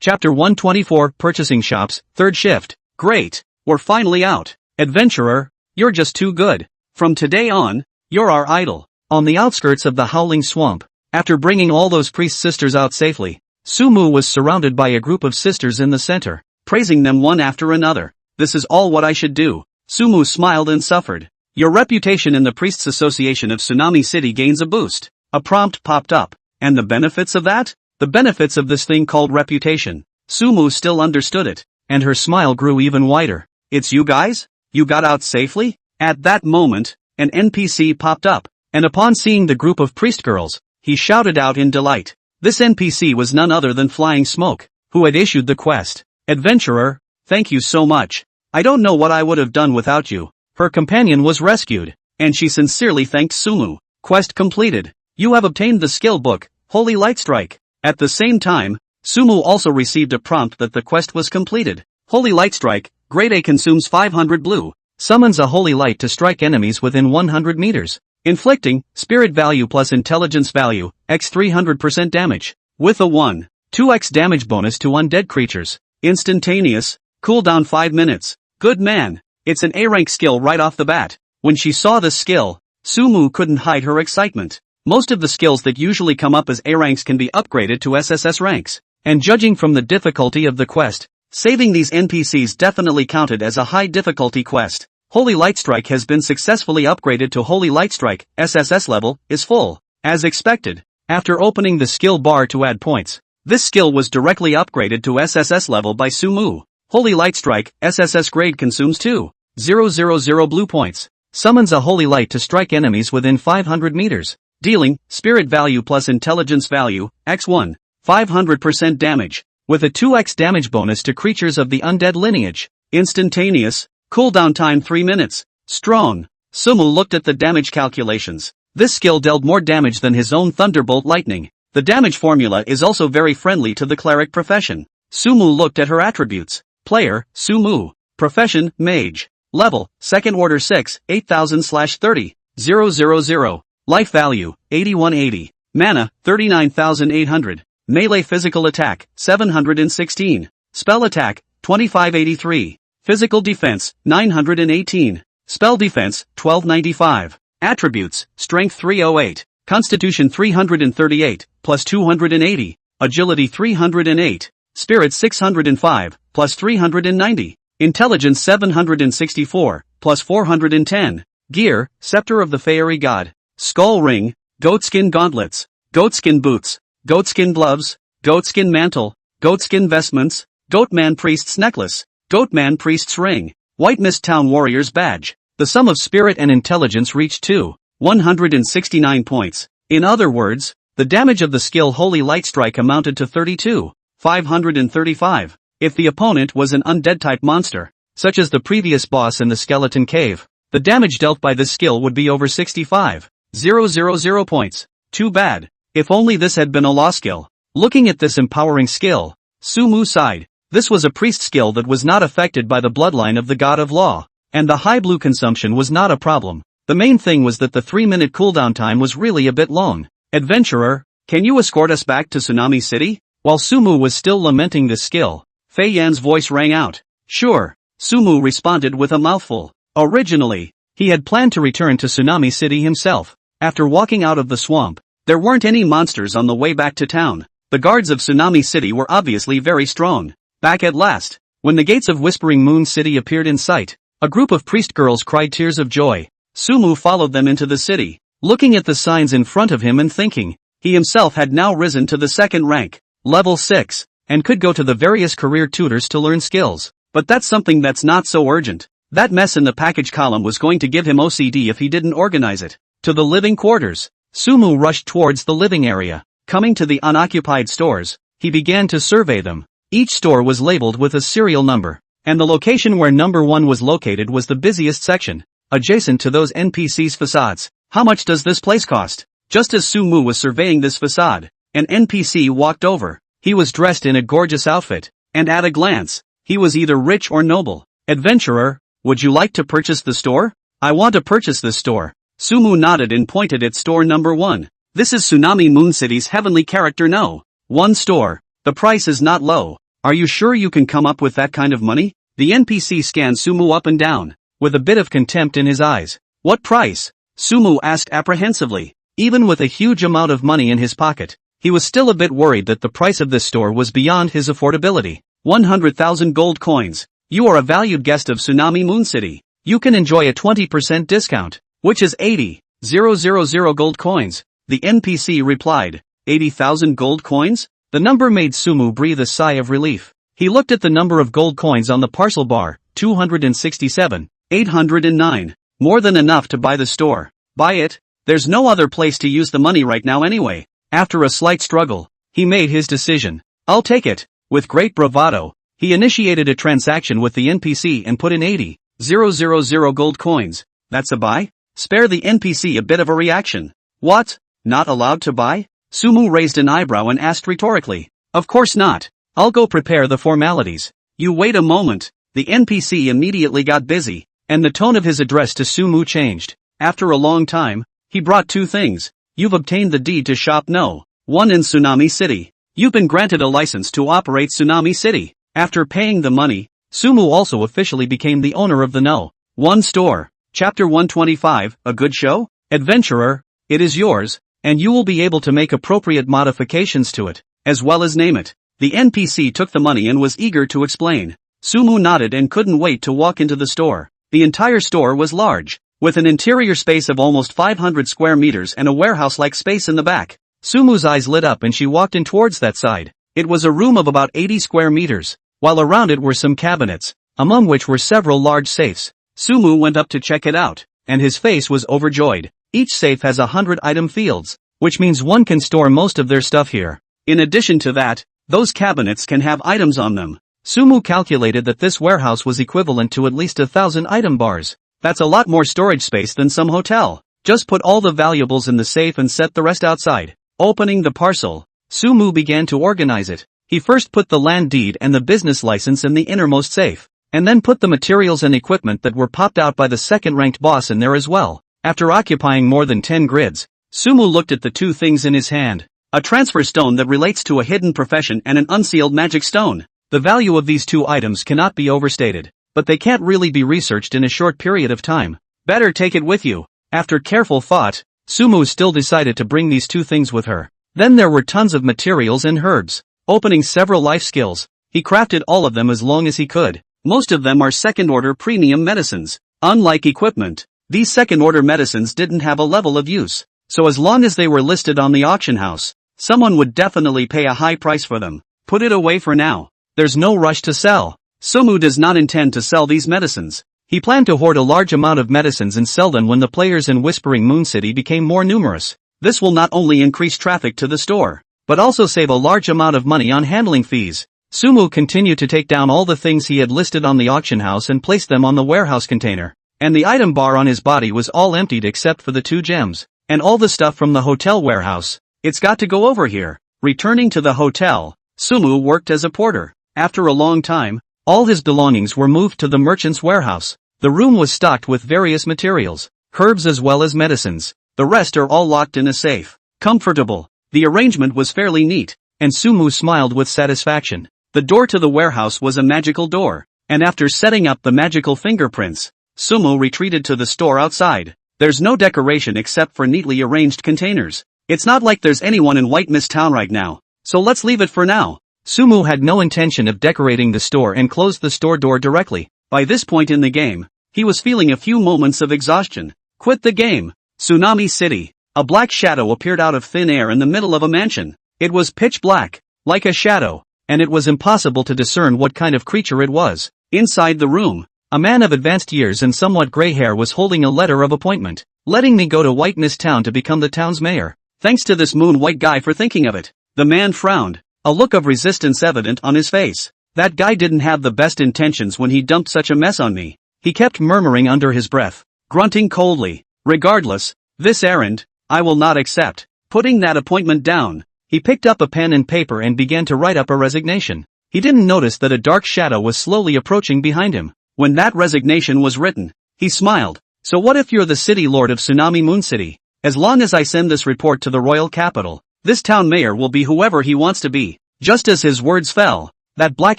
Chapter 124, Purchasing Shops, Third Shift. Great. We're finally out. Adventurer, you're just too good. From today on, you're our idol. On the outskirts of the Howling Swamp, after bringing all those priest sisters out safely, Sumu was surrounded by a group of sisters in the center, praising them one after another. This is all what I should do. Sumu smiled and suffered. Your reputation in the Priests Association of Tsunami City gains a boost. A prompt popped up. And the benefits of that? The benefits of this thing called reputation. Sumu still understood it, and her smile grew even wider. It's you guys? You got out safely? At that moment, an NPC popped up, and upon seeing the group of priest girls, he shouted out in delight. This NPC was none other than Flying Smoke, who had issued the quest. Adventurer, thank you so much. I don't know what I would have done without you. Her companion was rescued, and she sincerely thanked Sumu. Quest completed. You have obtained the skill book, Holy Light Strike. At the same time, Sumu also received a prompt that the quest was completed. Holy Light Strike, Grade A, consumes 500 blue. Summons a holy light to strike enemies within 100 meters. Inflicting, spirit value plus intelligence value, x 300% damage. With a 2x damage bonus to undead creatures. Instantaneous, cooldown 5 minutes. Good man. It's an A-rank skill right off the bat. When she saw this skill, Sumu couldn't hide her excitement. Most of the skills that usually come up as A ranks can be upgraded to SSS ranks. And judging from the difficulty of the quest, saving these NPCs definitely counted as a high difficulty quest. Holy Light Strike has been successfully upgraded to Holy Light Strike. SSS level is full. As expected, after opening the skill bar to add points, this skill was directly upgraded to SSS level by Sumu. Holy Light Strike, SSS grade, consumes 2,000 blue points. Summons a holy light to strike enemies within 500 meters. Dealing, spirit value plus intelligence value, x1, 500% damage. With a 2x damage bonus to creatures of the undead lineage. Instantaneous, cooldown time 3 minutes. Strong. Sumu looked at the damage calculations. This skill dealt more damage than his own Thunderbolt Lightning. The damage formula is also very friendly to the cleric profession. Sumu looked at her attributes. Player, Sumu. Profession, Mage. Level, Second Order 6, 8000/30, 000. Life value, 8180. Mana, 39,800. Melee physical attack, 716. Spell attack, 2583. Physical defense, 918. Spell defense, 1295. Attributes, Strength 308. Constitution 338, plus 280. Agility 308. Spirit 605, plus 390. Intelligence 764, plus 410. Gear, Scepter of the Fairy God. Skull Ring, Goatskin Gauntlets, Goatskin Boots, Goatskin Gloves, Goatskin Mantle, Goatskin Vestments, Goatman Priest's Necklace, Goatman Priest's Ring, White Mist Town Warrior's Badge. The sum of spirit and intelligence reached 169 points. In other words, the damage of the skill Holy Light Strike amounted to 32,535. If the opponent was an undead-type monster, such as the previous boss in the Skeleton Cave, the damage dealt by this skill would be over 65,000 points. Too bad. If only this had been a law skill. Looking at this empowering skill, Sumu sighed. This was a priest skill that was not affected by the bloodline of the god of law, and the high blue consumption was not a problem. The The main thing was that the 3-minute cooldown time was really a bit long. Adventurer, can you escort us back to Tsunami City? While Sumu was still lamenting this skill, Fei Yan's voice rang out. Sure, Sumu responded with a mouthful. Originally, he had planned to return to Tsunami City himself. After walking out of the swamp, there weren't any monsters on the way back to town. The guards of Tsunami City were obviously very strong. Back at last, when the gates of Whispering Moon City appeared in sight, a group of priest girls cried tears of joy. Sumu followed them into the city, looking at the signs in front of him and thinking, he himself had now risen to the second rank, level 6, and could go to the various career tutors to learn skills. But that's something that's not so urgent. That mess in the package column was going to give him OCD if he didn't organize it. To the living quarters, Sumu rushed towards the living area. Coming to the unoccupied stores, he began to survey them. Each store was labeled with a serial number, and the location where number 1 was located was the busiest section, adjacent to those NPCs' facades. How much does this place cost? Just as Sumu was surveying this facade, an NPC walked over. He was dressed in a gorgeous outfit, and at a glance, he was either rich or noble. Adventurer, would you like to purchase the store? I want to purchase this store. Sumu nodded and pointed at store number 1. This is Tsunami Moon City's heavenly character no. 1 store. The price is not low. Are you sure you can come up with that kind of money? The NPC scanned Sumu up and down, with a bit of contempt in his eyes. What price? Sumu asked apprehensively. Even with a huge amount of money in his pocket, he was still a bit worried that the price of this store was beyond his affordability. 100,000 gold coins. You are a valued guest of Tsunami Moon City. You can enjoy a 20% discount, which is 80,000 gold coins. The NPC replied. 80,000 gold coins? The number made Sumu breathe a sigh of relief. He looked at the number of gold coins on the parcel bar, 267, 809. More than enough to buy the store. Buy it? There's no other place to use the money right now anyway. After a slight struggle, he made his decision. I'll take it. With great bravado, he initiated a transaction with the NPC and put in 80,000 gold coins. That's a buy? Spare the NPC a bit of a reaction. What? Not allowed to buy? Sumu raised an eyebrow and asked rhetorically. Of course not. I'll go prepare the formalities. You wait a moment. The NPC immediately got busy, and the tone of his address to Sumu changed. After a long time, he brought 2 things. You've obtained the deed to shop no. 1 in Tsunami City. You've been granted a license to operate Tsunami City. After paying the money, Sumu also officially became the owner of the no. 1 store. Chapter 125, a good show? Adventurer, it is yours, and you will be able to make appropriate modifications to it, as well as name it. The NPC took the money and was eager to explain. Sumu nodded and couldn't wait to walk into the store. The entire store was large, with an interior space of almost 500 square meters and a warehouse-like space in the back. Sumu's eyes lit up and she walked in towards that side. It was a room of about 80 square meters, while around it were some cabinets, among which were several large safes. Sumu went up to check it out, and his face was overjoyed. Each safe has 100 item fields, which means one can store most of their stuff here. In addition to that, those cabinets can have items on them. Sumu calculated that this warehouse was equivalent to at least 1,000 item bars. That's a lot more storage space than some hotel. Just put all the valuables in the safe and set the rest outside. Opening the parcel, Sumu began to organize it. He first put the land deed and the business license in the innermost safe, and then put the materials and equipment that were popped out by the second-ranked boss in there as well. After occupying more than 10 grids, Sumu looked at the 2 things in his hand. A transfer stone that relates to a hidden profession and an unsealed magic stone. The value of these 2 items cannot be overstated, but they can't really be researched in a short period of time. Better take it with you. After careful thought, Sumu still decided to bring these 2 things with her. Then there were tons of materials and herbs. Opening several life skills, he crafted all of them as long as he could. Most of them are second-order premium medicines. Unlike equipment, these second-order medicines didn't have a level of use, so as long as they were listed on the auction house, someone would definitely pay a high price for them. Put it away for now. There's no rush to sell. Sumu does not intend to sell these medicines. He planned to hoard a large amount of medicines and sell them when the players in Whispering Moon City became more numerous. This will not only increase traffic to the store, but also save a large amount of money on handling fees. Sumu continued to take down all the things he had listed on the auction house and placed them on the warehouse container. And the item bar on his body was all emptied except for the 2 gems, and all the stuff from the hotel warehouse. It's got to go over here. Returning to the hotel, Sumu worked as a porter. After a long time, all his belongings were moved to the merchant's warehouse. The room was stocked with various materials. herbs as well as medicines. The rest are all locked in a safe. Comfortable. The arrangement was fairly neat, and Sumu smiled with satisfaction. The door to the warehouse was a magical door, and after setting up the magical fingerprints, Sumu retreated to the store outside. There's no decoration except for neatly arranged containers. It's not like there's anyone in White Mist Town right now, so let's leave it for now. Sumu had no intention of decorating the store and closed the store door directly. By this point in the game, he was feeling a few moments of exhaustion. Quit the game. Tsunami City. A black shadow appeared out of thin air in the middle of a mansion. It was pitch black, like a shadow, and it was impossible to discern what kind of creature it was. Inside the room, a man of advanced years and somewhat gray hair was holding a letter of appointment, letting me go to White Mist Town to become the town's mayor. Thanks to this moon white guy for thinking of it. The man frowned, a look of resistance evident on his face. That guy didn't have the best intentions when he dumped such a mess on me. He kept murmuring under his breath, grunting coldly. Regardless, this errand, I will not accept. Putting that appointment down, he picked up a pen and paper and began to write up a resignation. He didn't notice that a dark shadow was slowly approaching behind him. When that resignation was written, he smiled. So what if you're the city lord of Tsunami Moon City? As long as I send this report to the royal capital, this town mayor will be whoever he wants to be. Just as his words fell, that black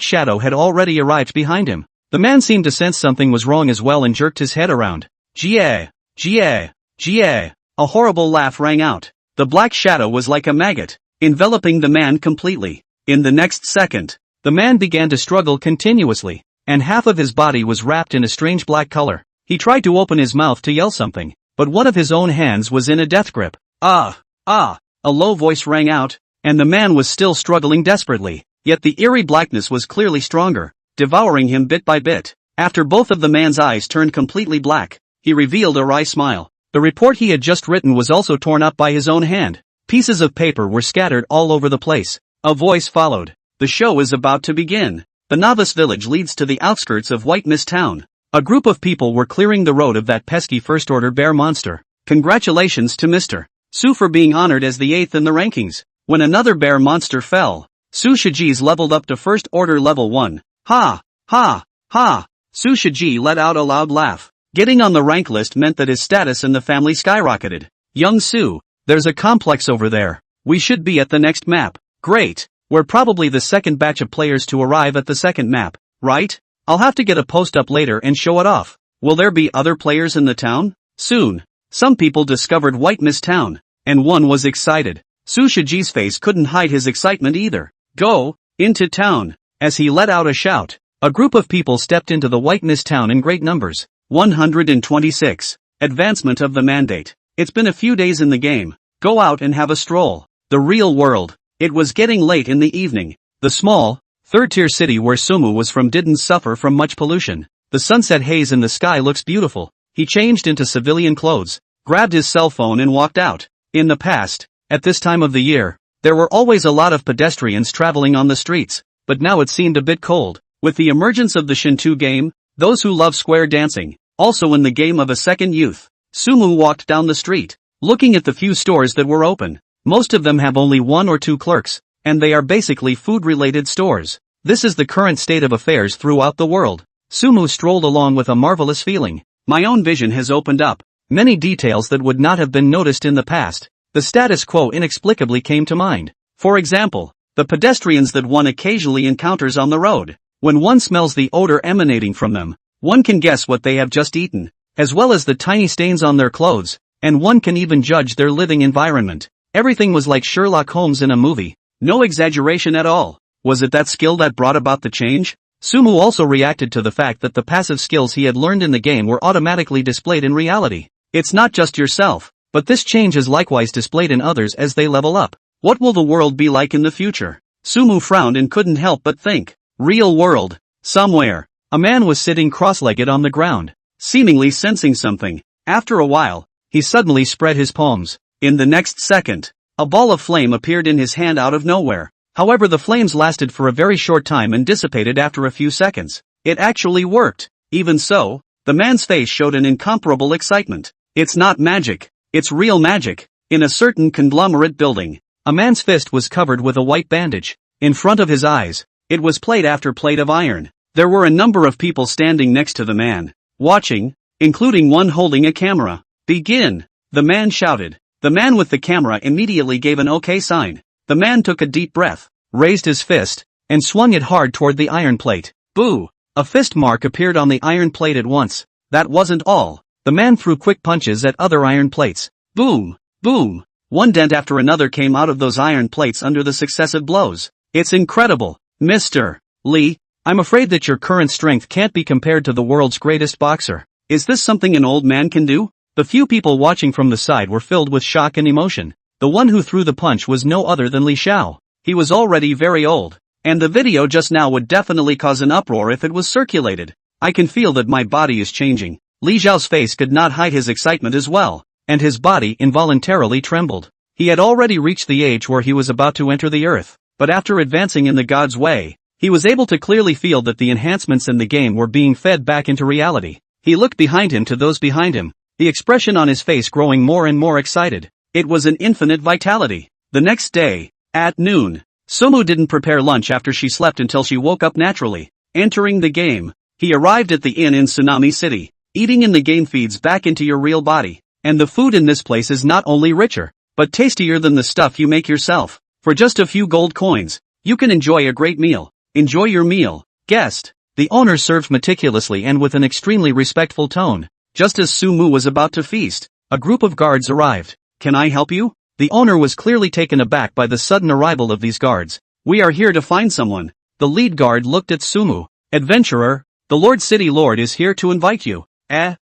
shadow had already arrived behind him. The man seemed to sense something was wrong as well and jerked his head around. Gia, Gia, Gia. A horrible laugh rang out. The black shadow was like a maggot, enveloping the man completely. In the next second, the man began to struggle continuously, and half of his body was wrapped in a strange black color. He tried to open his mouth to yell something, but one of his own hands was in a death grip. Ah! A low voice rang out, and the man was still struggling desperately, yet the eerie blackness was clearly stronger, devouring him bit by bit. After both of the man's eyes turned completely black, he revealed a wry smile. The report he had just written was also torn up by his own hand. Pieces of paper were scattered all over the place. A voice followed. The show is about to begin. The novice village leads to the outskirts of White Mist Town. A group of people were clearing the road of that pesky first-order bear monster. Congratulations to Mr. Su for being honored as the 8th in the rankings. When another bear monster fell, Su Shiji leveled up to first order level 1. Ha! Ha! Ha! Su Shiji let out a loud laugh. Getting on the rank list meant that his status in the family skyrocketed. Young Su, there's a complex over there. We should be at the next map. Great. We're probably the second batch of players to arrive at the second map, right? I'll have to get a post up later and show it off. Will there be other players in the town? Soon. Some people discovered White Mist Town, and one was excited. Su Shiji's face couldn't hide his excitement either. Go, into town. As he let out a shout, a group of people stepped into the White Mist Town in great numbers. 126. Advancement of the mandate. It's been a few days in the game. Go out and have a stroll. The real world. It was getting late in the evening. The small, third-tier city where Sumu was from didn't suffer from much pollution. The sunset haze in the sky looks beautiful. He changed into civilian clothes, grabbed his cell phone and walked out. In the past, at this time of the year, there were always a lot of pedestrians traveling on the streets, but now it seemed a bit cold. With the emergence of the Shinto game, those who love square dancing, also in the game of a second youth, Sumu walked down the street, looking at the few stores that were open. Most of them have only 1 or 2 clerks, and they are basically food-related stores. This is the current state of affairs throughout the world. Sumu strolled along with a marvelous feeling. My own vision has opened up. Many details that would not have been noticed in the past. The status quo inexplicably came to mind. For example, the pedestrians that one occasionally encounters on the road. When one smells the odor emanating from them, one can guess what they have just eaten, as well as the tiny stains on their clothes, and one can even judge their living environment. Everything was like Sherlock Holmes in a movie. No exaggeration at all. Was it that skill that brought about the change? Sumu also reacted to the fact that the passive skills he had learned in the game were automatically displayed in reality. It's not just yourself, but this change is likewise displayed in others as they level up. What will the world be like in the future? Sumu frowned and couldn't help but think. Real world. Somewhere, a man was sitting cross-legged on the ground, seemingly sensing something. After a while, he suddenly spread his palms. In the next second, a ball of flame appeared in his hand out of nowhere. However, the flames lasted for a very short time and dissipated after a few seconds. It actually worked. Even so, the man's face showed an incomparable excitement. It's not magic. It's real magic. In a certain conglomerate building, a man's fist was covered with a white bandage. In front of his eyes, it was plate after plate of iron. There were a number of people standing next to the man, watching, including one holding a camera. Begin! The man shouted. The man with the camera immediately gave an okay sign. The man took a deep breath, raised his fist, and swung it hard toward the iron plate. Boo! A fist mark appeared on the iron plate at once. That wasn't all. The man threw quick punches at other iron plates. Boom! Boom! One dent after another came out of those iron plates under the successive blows. It's incredible, Mr. Lee. I'm afraid that your current strength can't be compared to the world's greatest boxer. Is this something an old man can do? The few people watching from the side were filled with shock and emotion. The one who threw the punch was no other than Li Xiao. He was already very old, and the video just now would definitely cause an uproar if it was circulated. I can feel that my body is changing. Li Xiao's face could not hide his excitement as well, and his body involuntarily trembled. He had already reached the age where he was about to enter the earth, but after advancing in the god's way, he was able to clearly feel that the enhancements in the game were being fed back into reality. He looked behind him to those behind him, the expression on his face growing more and more excited. It was an infinite vitality. The next day, at noon, Sumu didn't prepare lunch after she slept until she woke up naturally. Entering the game, he arrived at the inn in Tsunami City. Eating in the game feeds back into your real body, and the food in this place is not only richer, but tastier than the stuff you make yourself. For just a few gold coins, you can enjoy a great meal. Enjoy your meal, guest. The owner served meticulously and with an extremely respectful tone. Just as Sumu was about to feast, a group of guards arrived. Can I help you? The owner was clearly taken aback by the sudden arrival of these guards. We are here to find someone. The lead guard looked at Sumu. Adventurer, the Lord City Lord is here to invite you.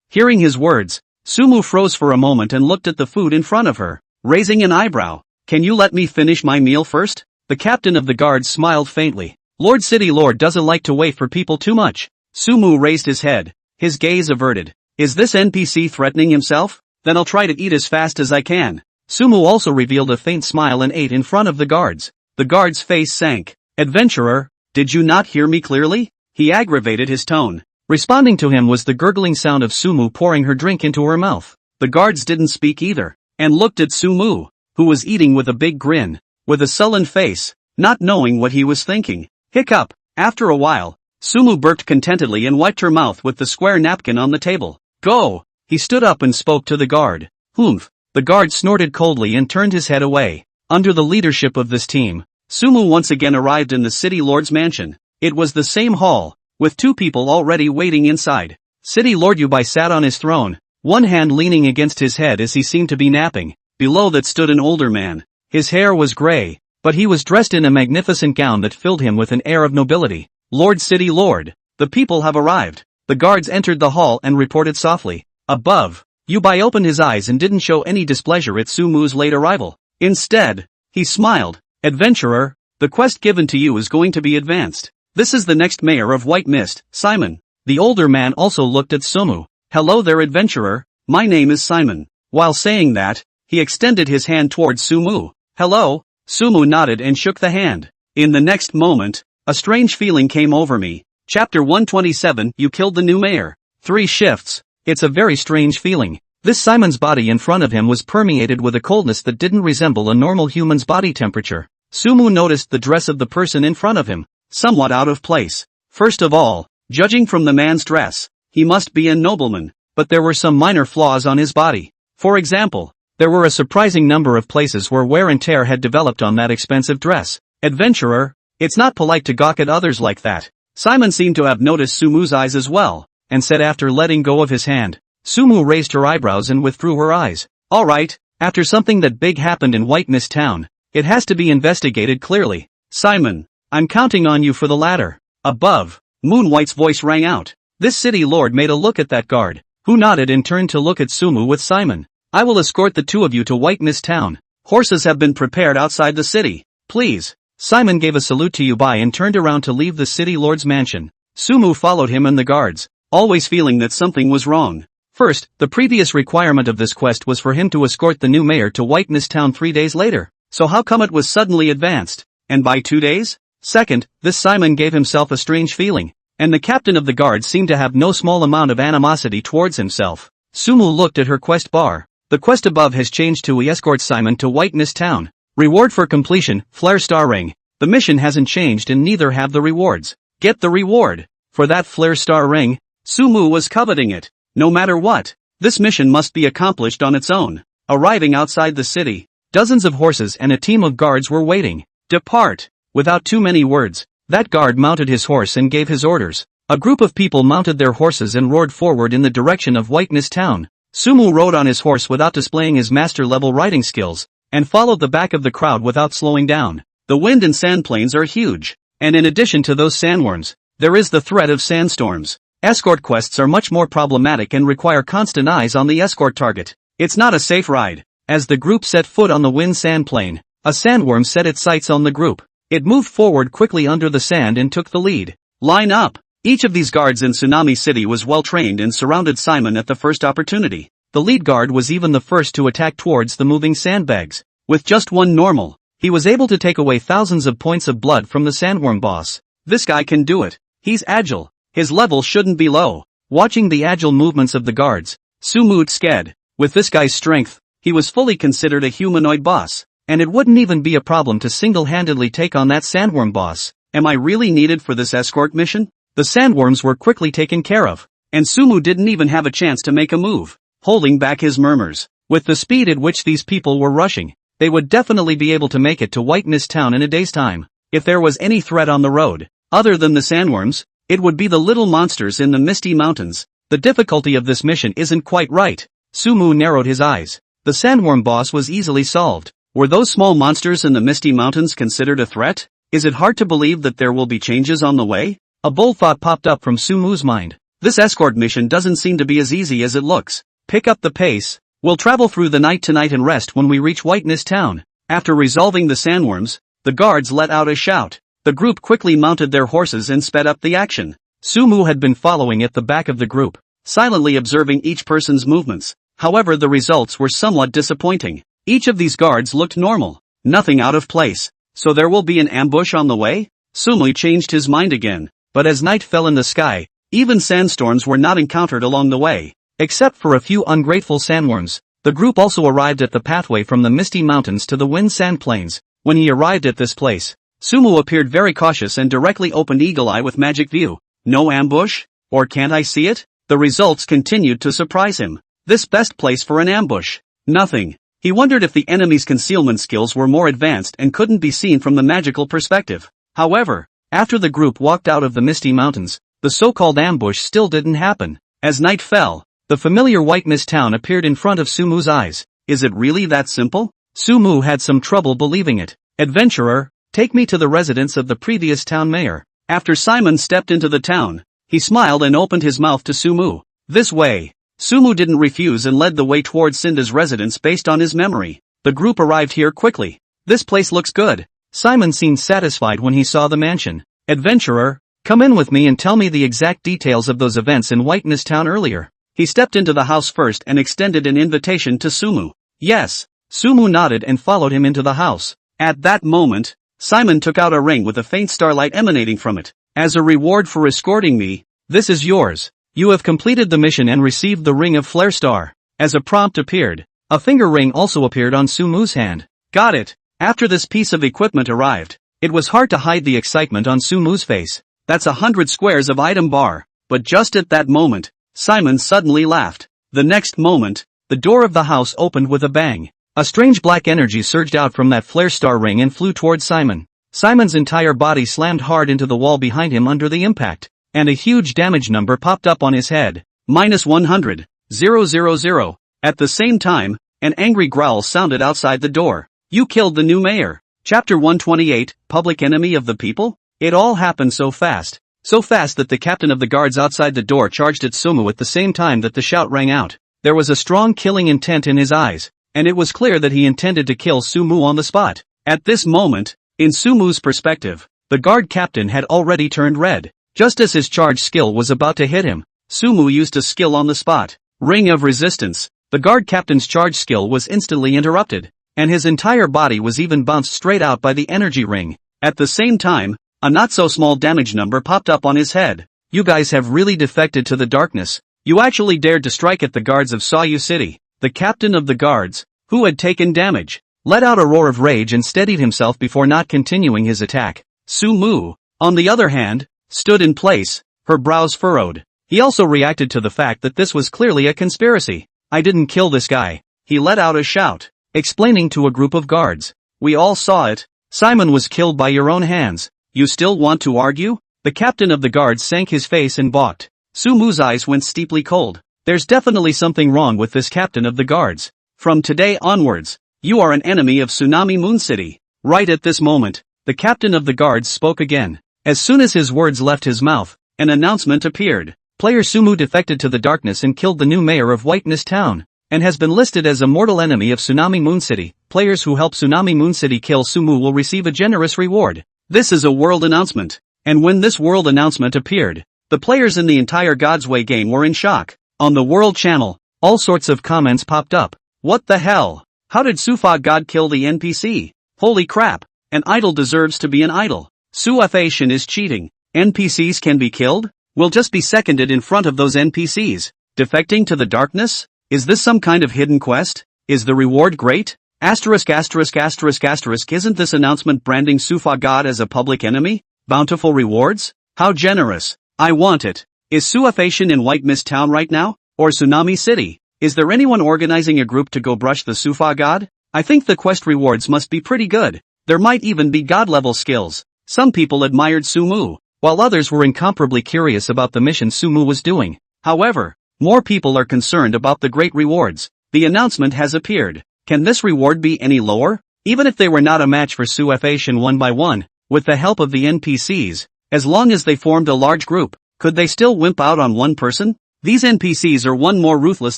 Hearing his words, Sumu froze for a moment and looked at the food in front of her, raising an eyebrow. Can you let me finish my meal first? The captain of the guards smiled faintly. Lord City Lord doesn't like to wait for people too much. Sumu raised his head, his gaze averted. Is this NPC threatening himself? Then I'll try to eat as fast as I can. Sumu also revealed a faint smile and ate in front of the guards. The guard's face sank. Adventurer, did you not hear me clearly? He aggravated his tone. Responding to him was the gurgling sound of Sumu pouring her drink into her mouth. The guards didn't speak either, and looked at Sumu, who was eating with a big grin, with a sullen face, not knowing what he was thinking. Hiccup. After a while, Sumu burped contentedly and wiped her mouth with the square napkin on the table. Go! He stood up and spoke to the guard. Humph. The guard snorted coldly and turned his head away. Under the leadership of this team, Sumu once again arrived in the city lord's mansion. It was the same hall, with two people already waiting inside. City Lord Yubai sat on his throne, one hand leaning against his head as he seemed to be napping. Below that stood an older man. His hair was gray, but he was dressed in a magnificent gown that filled him with an air of nobility. Lord City Lord, the people have arrived. The guards entered the hall and reported softly. Above, Yubai opened his eyes and didn't show any displeasure at Sumu's late arrival. Instead, he smiled. Adventurer, the quest given to you is going to be advanced. This is the next mayor of White Mist, Simon. The older man also looked at Sumu. Hello there, adventurer. My name is Simon. While saying that, he extended his hand towards Sumu. Hello. Sumu nodded and shook the hand. In the next moment, a strange feeling came over me. Chapter 127. You killed the new mayor. 3 shifts. It's a very strange feeling. This Simon's body in front of him was permeated with a coldness that didn't resemble a normal human's body temperature. Sumu noticed the dress of the person in front of him, somewhat out of place. First of all, judging from the man's dress, he must be a nobleman, but there were some minor flaws on his body. For example, there were a surprising number of places where wear and tear had developed on that expensive dress. Adventurer, it's not polite to gawk at others like that. Simon seemed to have noticed Sumu's eyes as well, and said after letting go of his hand. Sumu raised her eyebrows and withdrew her eyes. Alright, after something that big happened in White Mist Town, it has to be investigated clearly. Simon, I'm counting on you for the latter. Above, Moon White's voice rang out. This city lord made a look at that guard, who nodded and turned to look at Sumu with Simon. I will escort the two of you to White Mist Town. Horses have been prepared outside the city. Please. Simon gave a salute to Yubai and turned around to leave the city lord's mansion. Sumu followed him and the guards, always feeling that something was wrong. First, the previous requirement of this quest was for him to escort the new mayor to White Mist Town 3 days later. So how come it was suddenly advanced? And by 2 days? Second, this Simon gave himself a strange feeling, and the captain of the guard seemed to have no small amount of animosity towards himself. Sumu looked at her quest bar. The quest above has changed to escort Simon to White Mist Town. Reward for completion, Flare Star Ring. The mission hasn't changed and neither have the rewards. Get the reward. For that Flare Star Ring, Sumu was coveting it. No matter what, This mission must be accomplished on its own. Arriving outside the city, dozens of horses and a team of guards were waiting. Depart! Without too many words, that guard mounted his horse and gave his orders. A group of people mounted their horses and roared forward in the direction of Whiteness Town. Sumu rode on his horse without displaying his master-level riding skills, and followed the back of the crowd without slowing down. The wind and sand plains are huge, and in addition to those sandworms, there is the threat of sandstorms. Escort quests are much more problematic and require constant eyes on the escort target. It's not a safe ride. As the group set foot on the wind sand plain, a sandworm set its sights on the group. It moved forward quickly under the sand and took the lead. Line up! Each of these guards in Tsunami City was well trained and surrounded Simon at the first opportunity. The lead guard was even the first to attack towards the moving sandbags. With just one normal, he was able to take away thousands of points of blood from the sandworm boss. This guy can do it. He's agile. His level shouldn't be low. Watching the agile movements of the guards, Sumu sked. With this guy's strength, he was fully considered a humanoid boss, and it wouldn't even be a problem to single-handedly take on that sandworm boss. Am I really needed for this escort mission? The sandworms were quickly taken care of, and Sumu didn't even have a chance to make a move, holding back his murmurs. With the speed at which these people were rushing, they would definitely be able to make it to Whiteness Town in a day's time. If there was any threat on the road, other than the sandworms, it would be the little monsters in the Misty Mountains. The difficulty of this mission isn't quite right. Sumu narrowed his eyes. The sandworm boss was easily solved. Were those small monsters in the Misty Mountains considered a threat? Is it hard to believe that there will be changes on the way? A bold thought popped up from Sumu's mind. This escort mission doesn't seem to be as easy as it looks. Pick up the pace. We'll travel through the night tonight and rest when we reach Whiteness Town. After resolving the sandworms, the guards let out a shout. The group quickly mounted their horses and sped up the action. Sumu had been following at the back of the group, silently observing each person's movements. However, the results were somewhat disappointing. Each of these guards looked normal. Nothing out of place. So there will be an ambush on the way? Sumu changed his mind again. But as night fell in the sky, even sandstorms were not encountered along the way. Except for a few ungrateful sandworms, the group also arrived at the pathway from the Misty Mountains to the Wind Sand Plains. When he arrived at this place, Sumu appeared very cautious and directly opened Eagle Eye with Magic View. No ambush? Or can't I see it? The results continued to surprise him. This best place for an ambush. Nothing. He wondered if the enemy's concealment skills were more advanced and couldn't be seen from the magical perspective. However, after the group walked out of the Misty Mountains, the so-called ambush still didn't happen. As night fell, the familiar Whiteness Town appeared in front of Sumu's eyes. Is it really that simple? Sumu had some trouble believing it. Adventurer, take me to the residence of the previous town mayor. After Simon stepped into the town, he smiled and opened his mouth to Sumu. This way. Sumu didn't refuse and led the way towards Cinda's residence based on his memory. The group arrived here quickly. This place looks good. Simon seemed satisfied when he saw the mansion. Adventurer, come in with me and tell me the exact details of those events in Whiteness Town earlier. He stepped into the house first and extended an invitation to Sumu. Yes. Sumu nodded and followed him into the house. At that moment, Simon took out a ring with a faint starlight emanating from it. As a reward for escorting me, this is yours. You have completed the mission and received the ring of Flare Star. As a prompt appeared, a finger ring also appeared on Sumu's hand. Got it. After this piece of equipment arrived, it was hard to hide the excitement on Sumu's face. That's 100 squares of item bar. But just at that moment, Simon suddenly laughed. The next moment, the door of the house opened with a bang. A strange black energy surged out from that Flare Star ring and flew towards Simon. Simon's entire body slammed hard into the wall behind him under the impact, and a huge damage number popped up on his head. -100. 000. At the same time, an angry growl sounded outside the door. You killed the new mayor. Chapter 128, Public Enemy of the People? It all happened so fast. So fast that the captain of the guards outside the door charged at Sumu at the same time that the shout rang out. There was a strong killing intent in his eyes, and it was clear that he intended to kill Sumu on the spot. At this moment, in Sumu's perspective, the guard captain had already turned red. Just as his charge skill was about to hit him, Sumu used a skill on the spot. Ring of Resistance. The guard captain's charge skill was instantly interrupted, and his entire body was even bounced straight out by the energy ring. At the same time, a not-so-small damage number popped up on his head. You guys have really defected to the darkness. You actually dared to strike at the guards of Sayu City. The captain of the guards, who had taken damage, let out a roar of rage and steadied himself before not continuing his attack. Sumu, on the other hand, stood in place, her brows furrowed. He also reacted to the fact that this was clearly a conspiracy. I didn't kill this guy. He let out a shout, explaining to a group of guards. We all saw it. Simon was killed by your own hands. You still want to argue? The captain of the guards sank his face and balked. Sumu's eyes went steeply cold. There's definitely something wrong with this captain of the guards. From today onwards, you are an enemy of Tsunami Moon City. Right at this moment, the captain of the guards spoke again. As soon as his words left his mouth, an announcement appeared. Player Sumu defected to the darkness and killed the new mayor of White Mist Town, and has been listed as a mortal enemy of Tsunami Moon City. Players who help Tsunami Moon City kill Sumu will receive a generous reward. This is a world announcement. And when this world announcement appeared, the players in the entire God's Way game were in shock. On the World Channel, all sorts of comments popped up. What the hell? How did Sufa God kill the NPC? Holy crap, an idol deserves to be an idol. Suafation is cheating. NPCs can be killed? We'll just be seconded in front of those NPCs. Defecting to the darkness? Is this some kind of hidden quest? Is the reward great? Asterisk. Isn't this announcement branding Sufa God as a public enemy? Bountiful rewards? How generous. I want it. Is Suafation in White Mist Town right now? Or Tsunami City? Is there anyone organizing a group to go brush the Sufa God? I think the quest rewards must be pretty good. There might even be god-level skills. Some people admired Sumu, while others were incomparably curious about the mission Sumu was doing. However, more people are concerned about the great rewards. The announcement has appeared. Can this reward be any lower? Even if they were not a match for Suafation one by one, with the help of the NPCs, as long as they formed a large group, could they still wimp out on one person? These NPCs are one more ruthless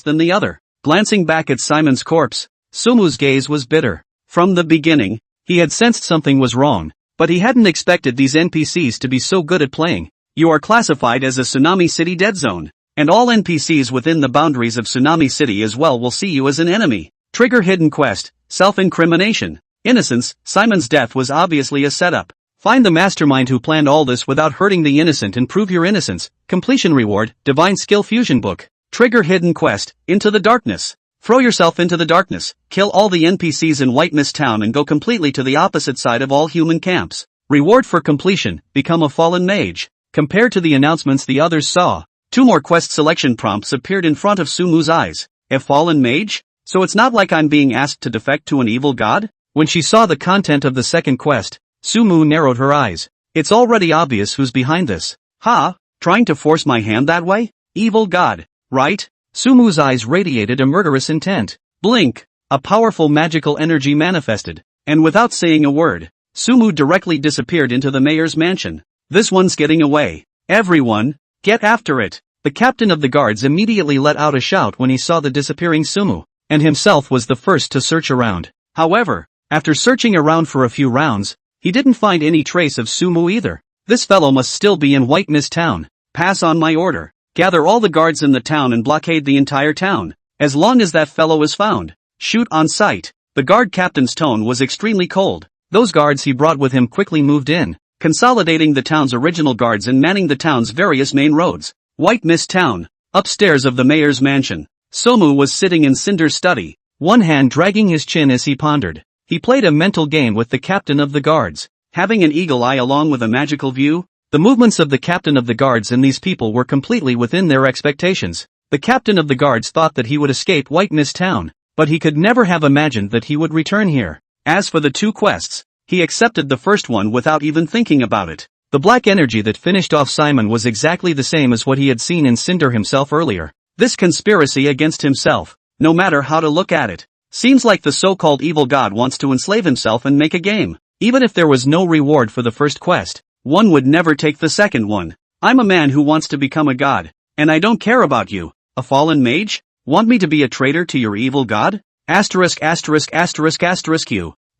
than the other. Glancing back at Simon's corpse, Sumu's gaze was bitter. From the beginning, he had sensed something was wrong, but he hadn't expected these NPCs to be so good at playing. You are classified as a Tsunami City dead zone, and all NPCs within the boundaries of Tsunami City as well will see you as an enemy. Trigger hidden quest, self-incrimination. Innocence. Simon's death was obviously a setup. Find the mastermind who planned all this without hurting the innocent and prove your innocence. Completion reward, Divine Skill Fusion Book. Trigger hidden quest, Into the Darkness. Throw yourself into the darkness, kill all the NPCs in White Mist Town and go completely to the opposite side of all human camps. Reward for completion, become a fallen mage. Compared to the announcements the others saw, 2 more quest selection prompts appeared in front of Sumu's eyes. A fallen mage? So it's not like I'm being asked to defect to an evil god? When she saw the content of the second quest, Sumu narrowed her eyes. It's already obvious who's behind this. Ha? Trying to force my hand that way? Evil god, right? Sumu's eyes radiated a murderous intent. Blink. A powerful magical energy manifested, and without saying a word, Sumu directly disappeared into the mayor's mansion. This one's getting away. Everyone, get after it. The captain of the guards immediately let out a shout when he saw the disappearing Sumu, and himself was the first to search around. However, after searching around for a few rounds, he didn't find any trace of Sumu either. This fellow must still be in White Mist Town. Pass on my order. Gather all the guards in the town and blockade the entire town. As long as that fellow is found, shoot on sight. The guard captain's tone was extremely cold. Those guards he brought with him quickly moved in, consolidating the town's original guards and manning the town's various main roads. White Mist Town. Upstairs of the mayor's mansion, Somu was sitting in Cinder's study, one hand dragging his chin as he pondered. He played a mental game with the captain of the guards, having an eagle eye along with a magical view. The movements of the captain of the guards and these people were completely within their expectations. The captain of the guards thought that he would escape White Mist Town, but he could never have imagined that he would return here. As for the 2 quests, he accepted the first one without even thinking about it. The black energy that finished off Simon was exactly the same as what he had seen in Cinder himself earlier. This conspiracy against himself, no matter how to look at it, seems like the so-called evil god wants to enslave himself and make a game. Even if there was no reward for the first quest, one would never take the second one. I'm a man who wants to become a god, and I don't care about you, a fallen mage? Want me to be a traitor to your evil god? Asterisk.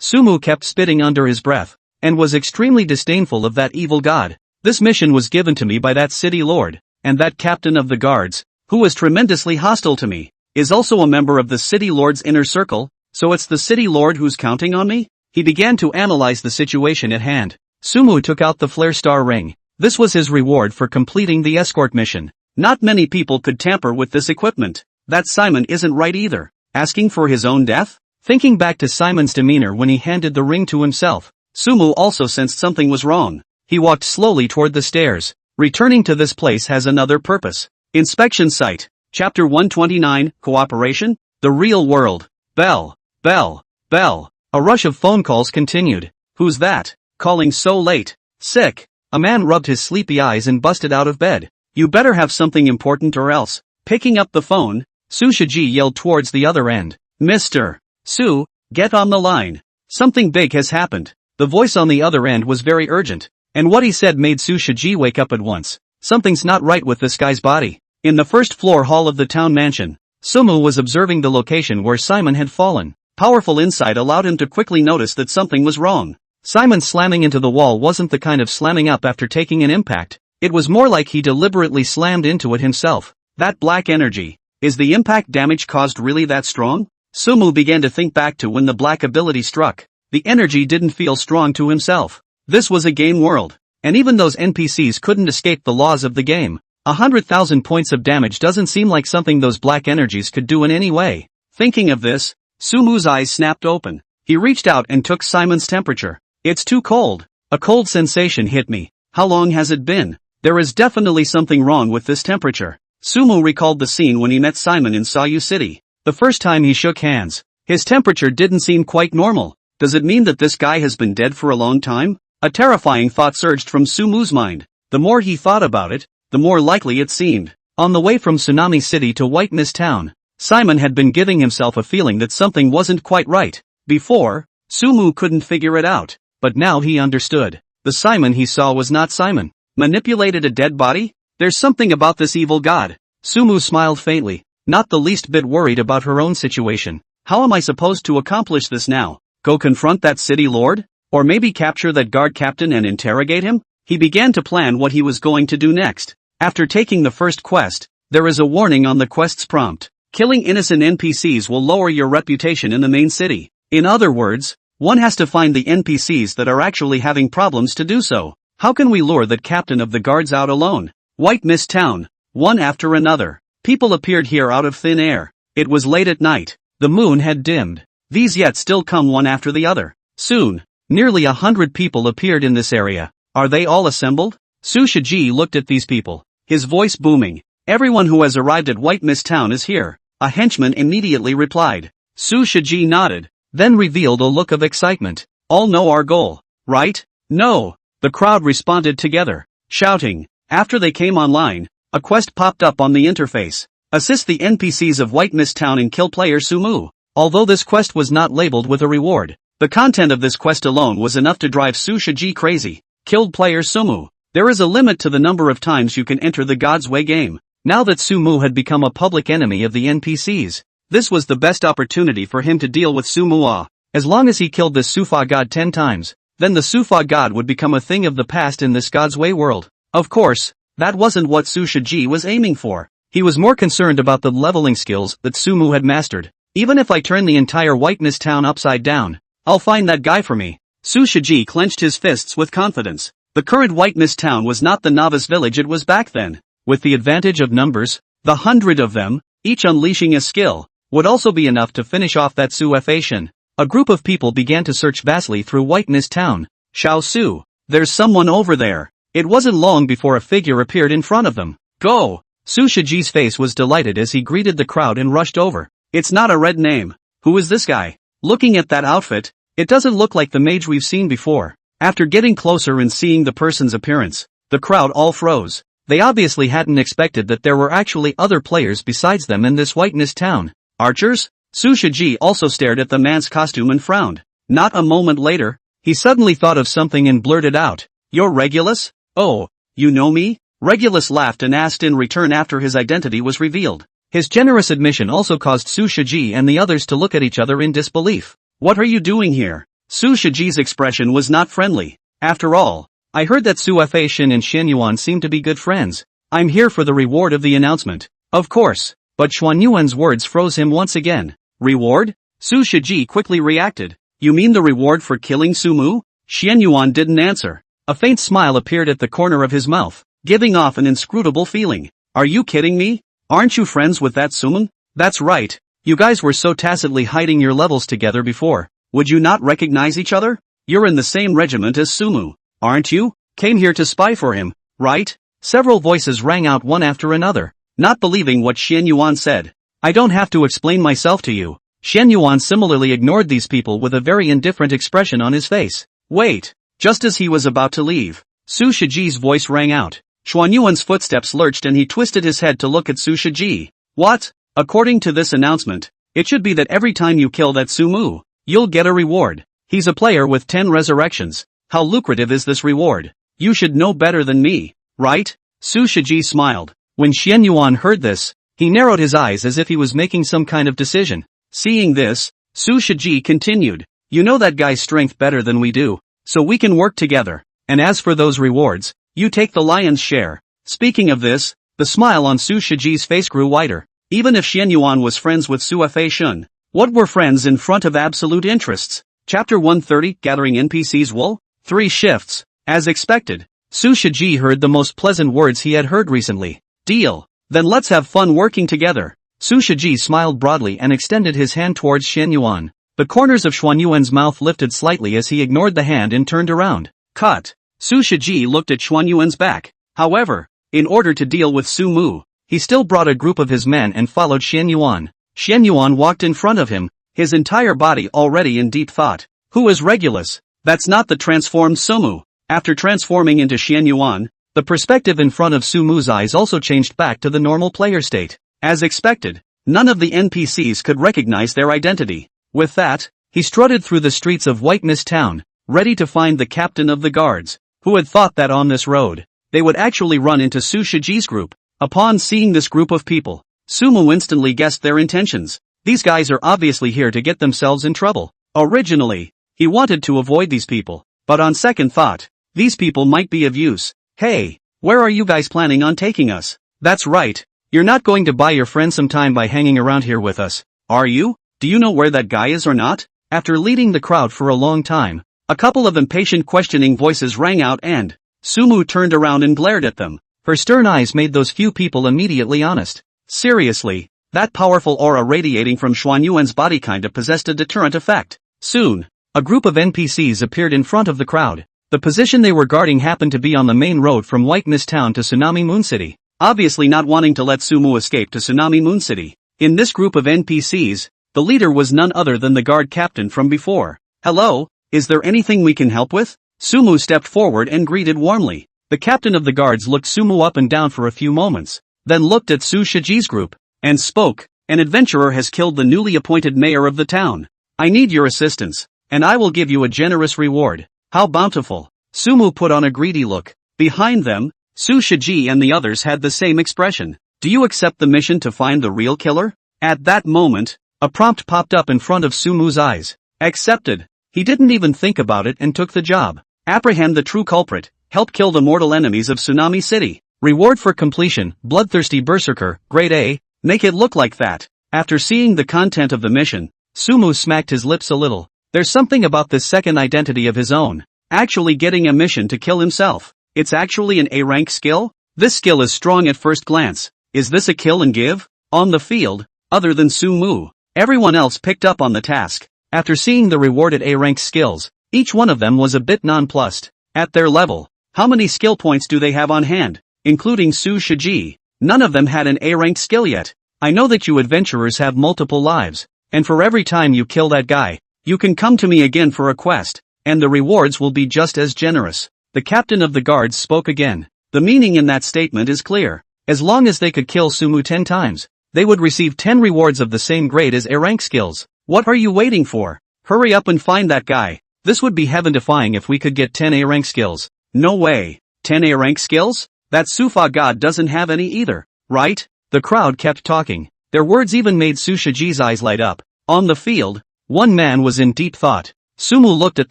Sumu kept spitting under his breath, and was extremely disdainful of that evil god. This mission was given to me by that city lord, and that captain of the guards, who was tremendously hostile to me, is also a member of the city lord's inner circle, so it's the city lord who's counting on me? He began to analyze the situation at hand. Sumu took out the flare star ring. This was his reward for completing the escort mission. Not many people could tamper with this equipment. That Simon isn't right either. Asking for his own death? Thinking back to Simon's demeanor when he handed the ring to himself, Sumu also sensed something was wrong. He walked slowly toward the stairs. Returning to this place has another purpose. Inspection site. Chapter 129, Cooperation? The Real World. Bell. Bell. Bell. A rush of phone calls continued. Who's that? Calling so late? Sick. A man rubbed his sleepy eyes and busted out of bed. You better have something important or else. Picking up the phone, Su Shiji yelled towards the other end. Mr. Su, get on the line. Something big has happened. The voice on the other end was very urgent, and what he said made Su Shiji wake up at once. Something's not right with this guy's body. In the first floor hall of the town mansion, Sumu was observing the location where Simon had fallen. Powerful insight allowed him to quickly notice that something was wrong. Simon slamming into the wall wasn't the kind of slamming up after taking an impact. It was more like he deliberately slammed into it himself. That black energy. Is the impact damage caused really that strong? Sumu began to think back to when the black ability struck. The energy didn't feel strong to himself. This was a game world, and even those NPCs couldn't escape the laws of the game. 100,000 points of damage doesn't seem like something those black energies could do in any way. Thinking of this, Sumu's eyes snapped open. He reached out and took Simon's temperature. It's too cold. A cold sensation hit me. How long has it been? There is definitely something wrong with this temperature. Sumu recalled the scene when he met Simon in Sayu City. The first time he shook hands, his temperature didn't seem quite normal. Does it mean that this guy has been dead for a long time? A terrifying thought surged from Sumu's mind. The more he thought about it, the more likely it seemed. On the way from Tsunami City to White Mist Town, Simon had been giving himself a feeling that something wasn't quite right. Before, Sumu couldn't figure it out, but now he understood. The Simon he saw was not Simon. Manipulated a dead body? There's something about this evil god. Sumu smiled faintly, not the least bit worried about her own situation. How am I supposed to accomplish this now? Go confront that city lord? Or maybe capture that guard captain and interrogate him? He began to plan what he was going to do next. After taking the first quest, there is a warning on the quest's prompt. Killing innocent NPCs will lower your reputation in the main city. In other words, one has to find the NPCs that are actually having problems to do so. How can we lure that captain of the guards out alone? White Mist Town. One after another. People appeared here out of thin air. It was late at night. The moon had dimmed. These yet still come one after the other. Soon, nearly 100 people appeared in this area. Are they all assembled? Su Shiji looked at these people, his voice booming. Everyone who has arrived at White Mist Town is here. A henchman immediately replied. Su Shiji nodded, then revealed a look of excitement. All know our goal, right? No. The crowd responded together, shouting. After they came online, a quest popped up on the interface. Assist the NPCs of White Mist Town and kill player Sumu. Although this quest was not labeled with a reward, the content of this quest alone was enough to drive Su Shiji crazy. Killed player Sumu. There is a limit to the number of times you can enter the God's Way game. Now that Sumu had become a public enemy of the NPCs, this was the best opportunity for him to deal with Sumua. As long as he killed this Sufa god 10 times, then the Sufa god would become a thing of the past in this God's Way world. Of course, that wasn't what Su Shiji was aiming for. He was more concerned about the leveling skills that Sumu had mastered. Even if I turn the entire White Mist Town upside down, I'll find that guy for me. Su Shiji clenched his fists with confidence. The current White Mist Town was not the novice village it was back then. With the advantage of numbers, the 100 of them, each unleashing a skill, would also be enough to finish off that Su-F-ation. A group of people began to search vastly through White Mist Town. Xiao Su, there's someone over there. It wasn't long before a figure appeared in front of them. Go! Su Shiji's face was delighted as he greeted the crowd and rushed over. It's not a red name. Who is this guy? Looking at that outfit, it doesn't look like the mage we've seen before. After getting closer and seeing the person's appearance, the crowd all froze. They obviously hadn't expected that there were actually other players besides them in this White Mist Town. Archers? Su Shiji also stared at the man's costume and frowned. Not a moment later, he suddenly thought of something and blurted out. You're Regulus? Oh, you know me? Regulus laughed and asked in return after his identity was revealed. His generous admission also caused Su Shiji and the others to look at each other in disbelief. What are you doing here? Su Shiji's expression was not friendly. After all, I heard that Su Fei-shin and Xuan Yuan seem to be good friends. I'm here for the reward of the announcement. Of course. But Xuan Yuan's words froze him once again. Reward? Su Shiji quickly reacted. You mean the reward for killing Sumu? Xuan Yuan didn't answer. A faint smile appeared at the corner of his mouth, giving off an inscrutable feeling. Are you kidding me? Aren't you friends with that Sumun? That's right. You guys were so tacitly hiding your levels together before. Would you not recognize each other? You're in the same regiment as Sumu, aren't you? Came here to spy for him, right? Several voices rang out one after another. not believing what Xian Yuan said. I don't have to explain myself to you. Xian Yuan similarly ignored these people with a very indifferent expression on his face. Wait. Just as he was about to leave, Su Shiji's voice rang out. Xuan Yuan's footsteps lurched and he twisted his head to look at Su Shiji. What? According to this announcement, it should be that every time you kill that Su Mu, you'll get a reward. He's a player with 10 resurrections. How lucrative is this reward? You should know better than me, right? Su Shiji smiled. When Xian Yuan heard this, he narrowed his eyes as if he was making some kind of decision. Seeing this, Su Shiji continued. You know that guy's strength better than we do, so we can work together. And as for those rewards, you take the lion's share. Speaking of this, the smile on Su Shiji's face grew wider. Even if Xian Yuan was friends with Su Fei Shun, what were friends in front of absolute interests? Chapter 130, Gathering NPCs Wool? 3 shifts. As expected, Su Shiji heard the most pleasant words he had heard recently. Deal. Then let's have fun working together. Su Shiji smiled broadly and extended his hand towards Xian Yuan. The corners of Xuan Yuan's mouth lifted slightly as he ignored the hand and turned around. Cut. Su Shiji looked at Xuan Yuan's back. However, in order to deal with Su Mu, he still brought a group of his men and followed Xian Yuan. Xian Yuan walked in front of him, his entire body already in deep thought. Who is Regulus? That's not the transformed Sumu. After transforming into Xian Yuan, the perspective in front of Su Mu's eyes also changed back to the normal player state. As expected, none of the NPCs could recognize their identity. With that, he strutted through the streets of White Mist Town, ready to find the captain of the guards. Who had thought that on this road, they would actually run into Su Shiji's group? Upon seeing this group of people, Su Mu instantly guessed their intentions. These guys are obviously here to get themselves in trouble. Originally, he wanted to avoid these people, but on second thought, these people might be of use. Hey, where are you guys planning on taking us? That's right, you're not going to buy your friend some time by hanging around here with us, are you? Do you know where that guy is or not? After leading the crowd for a long time, a couple of impatient questioning voices rang out and Su Mu turned around and glared at them. Her stern eyes made those few people immediately honest. Seriously, that powerful aura radiating from Xuan Yuan's body kinda possessed a deterrent effect. Soon, a group of NPCs appeared in front of the crowd. The position they were guarding happened to be on the main road from White Mist Town to Tsunami Moon City, obviously not wanting to let Su Mu escape to Tsunami Moon City. In this group of NPCs, the leader was none other than the guard captain from before. Hello, is there anything we can help with? Su Mu stepped forward and greeted warmly. The captain of the guards looked Su Mu up and down for a few moments, then looked at Su Shiji's group, and spoke. An adventurer has killed the newly appointed mayor of the town. I need your assistance, and I will give you a generous reward. How bountiful. Su Mu put on a greedy look. Behind them, Su Shiji and the others had the same expression. Do you accept the mission to find the real killer? At that moment, a prompt popped up in front of Su Mu's eyes. Accepted. He didn't even think about it and took the job. Apprehend the true culprit. Help kill the mortal enemies of Tsunami City. Reward for completion, Bloodthirsty Berserker, Grade A, make it look like that. After seeing the content of the mission, Su Mu smacked his lips a little. There's something about this second identity of his own. Actually getting a mission to kill himself. It's actually an A-rank skill? This skill is strong at first glance. Is this a kill and give? On the field, other than Su Mu, everyone else picked up on the task. After seeing the rewarded A-rank skills, each one of them was a bit nonplussed. At their level, how many skill points do they have on hand? Including Su Shiji, none of them had an A-ranked skill yet. I know that you adventurers have multiple lives, and for every time you kill that guy, you can come to me again for a quest, and the rewards will be just as generous. The captain of the guards spoke again. The meaning in that statement is clear. As long as they could kill Su Mu 10 times, they would receive 10 rewards of the same grade as A-rank skills. What are you waiting for? Hurry up and find that guy. This would be heaven-defying if we could get 10 A-rank skills. No way. 10 A-rank skills? That Sufa god doesn't have any either, right? The crowd kept talking. Their words even made Su Shiji's eyes light up. On the field, one man was in deep thought. Su Mu looked at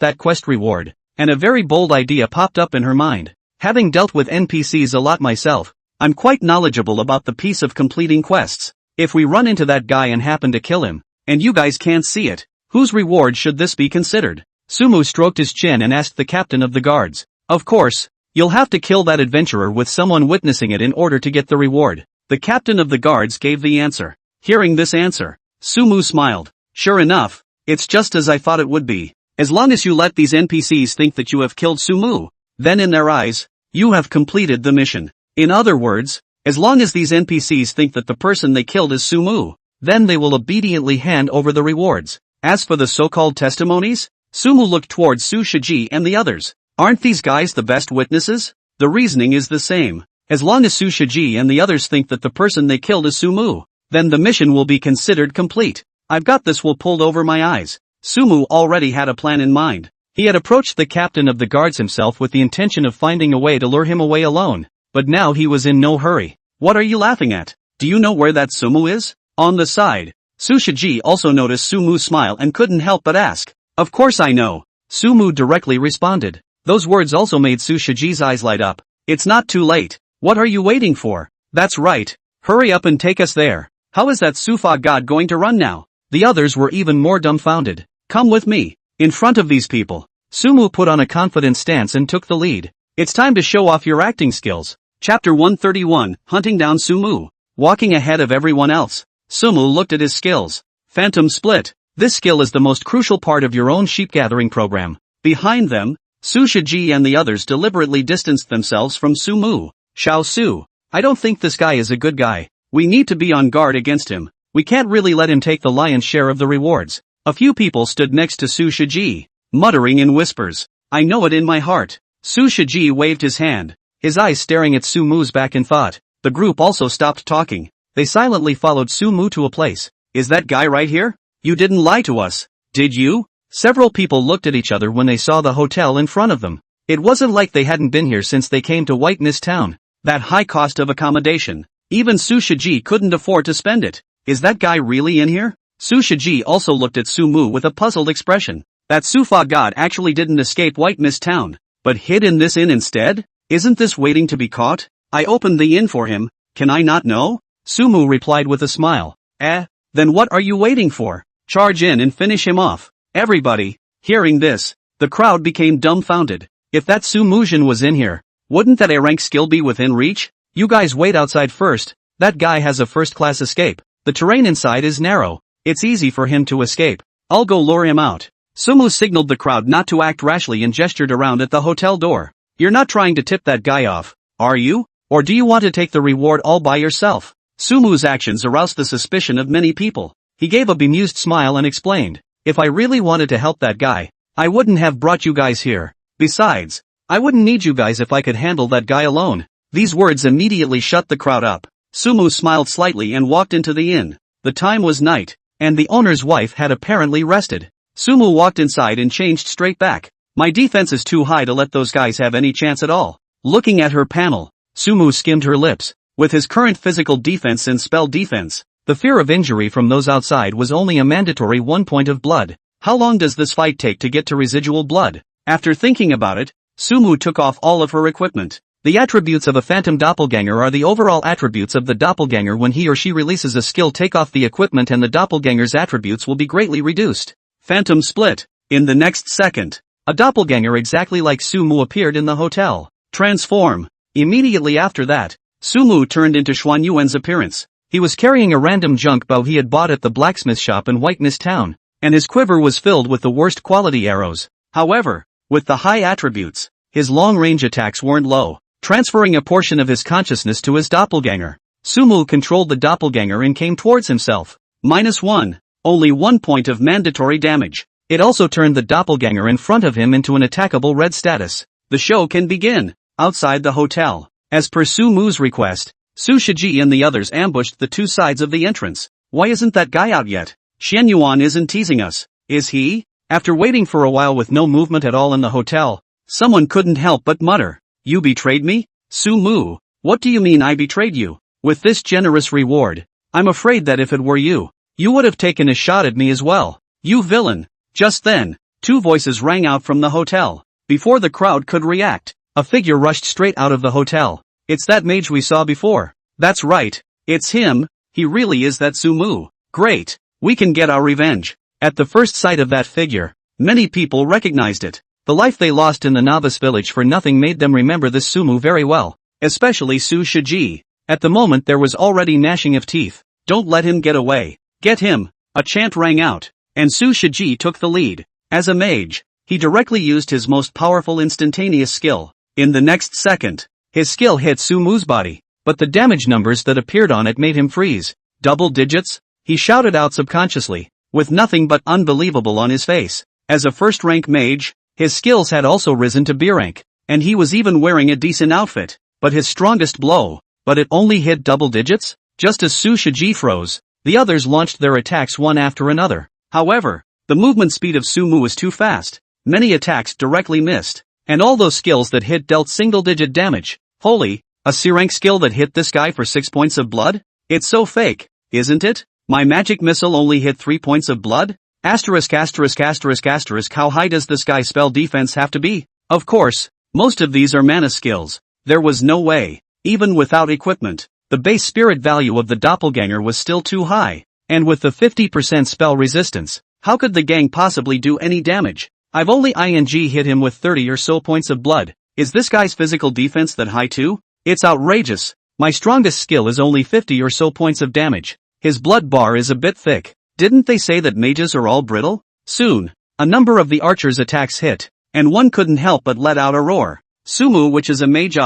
that quest reward, and a very bold idea popped up in her mind. Having dealt with NPCs a lot myself, I'm quite knowledgeable about the piece of completing quests. If we run into that guy and happen to kill him, and you guys can't see it, whose reward should this be considered? Su Mu stroked his chin and asked the captain of the guards. Of course, you'll have to kill that adventurer with someone witnessing it in order to get the reward. The captain of the guards gave the answer. Hearing this answer, Su Mu smiled. Sure enough, it's just as I thought it would be. As long as you let these NPCs think that you have killed Su Mu, then in their eyes, you have completed the mission. In other words, As long as these NPCs think that the person they killed is Sumu, then they will obediently hand over the rewards. As for the so-called testimonies, Sumu looked towards Su Shiji and the others. Aren't these guys the best witnesses? The reasoning is the same. As long as Su Shiji and the others think that the person they killed is Sumu, then the mission will be considered complete. I've got this wool pulled over my eyes. Sumu already had a plan in mind. He had approached the captain of the guards himself with the intention of finding a way to lure him away alone. But now he was in no hurry. What are you laughing at? Do you know where that Sumu is? On the side. Su Shiji also noticed Sumu's smile and couldn't help but ask. Of course I know. Sumu directly responded. Those words also made Su Shiji's eyes light up. It's not too late. What are you waiting for? That's right. Hurry up and take us there. How is that Sufa god going to run now? The others were even more dumbfounded. Come with me. In front of these people. Sumu put on a confident stance and took the lead. It's time to show off your acting skills. Chapter 131, Hunting Down Sumu. Walking ahead of everyone else, Sumu looked at his skills. Phantom Split. This skill is the most crucial part of your own sheep gathering program. Behind them, Su Shiji and the others deliberately distanced themselves from Sumu. Xiao Su. I don't think this guy is a good guy. We need to be on guard against him. We can't really let him take the lion's share of the rewards. A few people stood next to Su Shiji, muttering in whispers. I know it in my heart. Su Shiji waved his hand, his eyes staring at Sumu's back in thought. The group also stopped talking. They silently followed Sumu to a place. Is that guy right here? You didn't lie to us, did you? Several people looked at each other when they saw the hotel in front of them. It wasn't like they hadn't been here since they came to White Mist Town. That high cost of accommodation. Even Su Shiji couldn't afford to spend it. Is that guy really in here? Su Shiji also looked at Sumu with a puzzled expression. That Sufa god actually didn't escape White Mist Town, but hid in this inn instead? Isn't this waiting to be caught? I opened the inn for him, can I not know? Sumu replied with a smile. Then what are you waiting for? Charge in and finish him off. Everybody, hearing this, the crowd became dumbfounded. If that Sumujin was in here, wouldn't that A-rank skill be within reach? You guys wait outside first, that guy has a first-class escape. The terrain inside is narrow, it's easy for him to escape. I'll go lure him out. Sumu signaled the crowd not to act rashly and gestured around at the hotel door. You're not trying to tip that guy off, are you? Or do you want to take the reward all by yourself? Sumu's actions aroused the suspicion of many people. He gave a bemused smile and explained, if I really wanted to help that guy, I wouldn't have brought you guys here. Besides, I wouldn't need you guys if I could handle that guy alone. These words immediately shut the crowd up. Sumu smiled slightly and walked into the inn. The time was night, and the owner's wife had apparently rested. Sumu walked inside and changed straight back. My defense is too high to let those guys have any chance at all. Looking at her panel, Sumu skimmed her lips. With his current physical defense and spell defense, the fear of injury from those outside was only a mandatory 1 point of blood. How long does this fight take to get to residual blood? After thinking about it, Sumu took off all of her equipment. The attributes of a phantom doppelganger are the overall attributes of the doppelganger. When he or she releases a skill, take off the equipment and the doppelganger's attributes will be greatly reduced. Phantom Split. In the next second, a doppelganger exactly like Sumu appeared in the hotel. Transform. Immediately after that, Sumu turned into Xuan Yuan's appearance. He was carrying a random junk bow he had bought at the blacksmith shop in White Mist Town, and his quiver was filled with the worst quality arrows. However, with the high attributes, his long-range attacks weren't low, transferring a portion of his consciousness to his doppelganger. Sumu controlled the doppelganger and came towards himself. -1. Only 1 point of mandatory damage. It also turned the doppelganger in front of him into an attackable red status. The show can begin. Outside the hotel, as per Sumu's request, Su Shiji and the others ambushed the two sides of the entrance. Why isn't that guy out yet? Xian Yuan isn't teasing us, is he? After waiting for a while with no movement at all in the hotel, someone couldn't help but mutter, you betrayed me? Sumu, what do you mean I betrayed you? With this generous reward, I'm afraid that if it were you, you would have taken a shot at me as well. You villain. Just then, two voices rang out from the hotel. Before the crowd could react, a figure rushed straight out of the hotel. It's that mage we saw before. That's right. It's him. He really is that Sumu. Great. We can get our revenge. At the first sight of that figure, many people recognized it. The life they lost in the novice village for nothing made them remember this Sumu very well. Especially Su Shiji. At the moment there was already gnashing of teeth. Don't let him get away. Get him. A chant rang out, and Su Shiji took the lead. As a mage, he directly used his most powerful instantaneous skill. In the next second, his skill hit Sumu's body. but the damage numbers that appeared on it made him freeze. Double digits? He shouted out subconsciously, with nothing but unbelievable on his face. As a first-rank mage, his skills had also risen to B rank, and he was even wearing a decent outfit. But his strongest blow, but it only hit double digits? Just as Su Shiji froze, the others launched their attacks one after another. However, the movement speed of Sumu was too fast. Many attacks directly missed, and all those skills that hit dealt single-digit damage. Holy, a C-rank skill that hit this guy for 6 points of blood? It's so fake, isn't it? My magic missile only hit 3 points of blood? Asterisk. How high does this guy's spell defense have to be? Of course, most of these are mana skills. There was no way, even without equipment, the base spirit value of the doppelganger was still too high, and with the 50% spell resistance, how could the gang possibly do any damage? I've only hit him with 30 or so points of blood. Is this guy's physical defense that high too? It's outrageous. My strongest skill is only 50 or so points of damage. His blood bar is a bit thick. Didn't they say that mages are all brittle? Soon, a number of the archer's attacks hit, and one couldn't help but let out a roar. Sumu, which is a mage.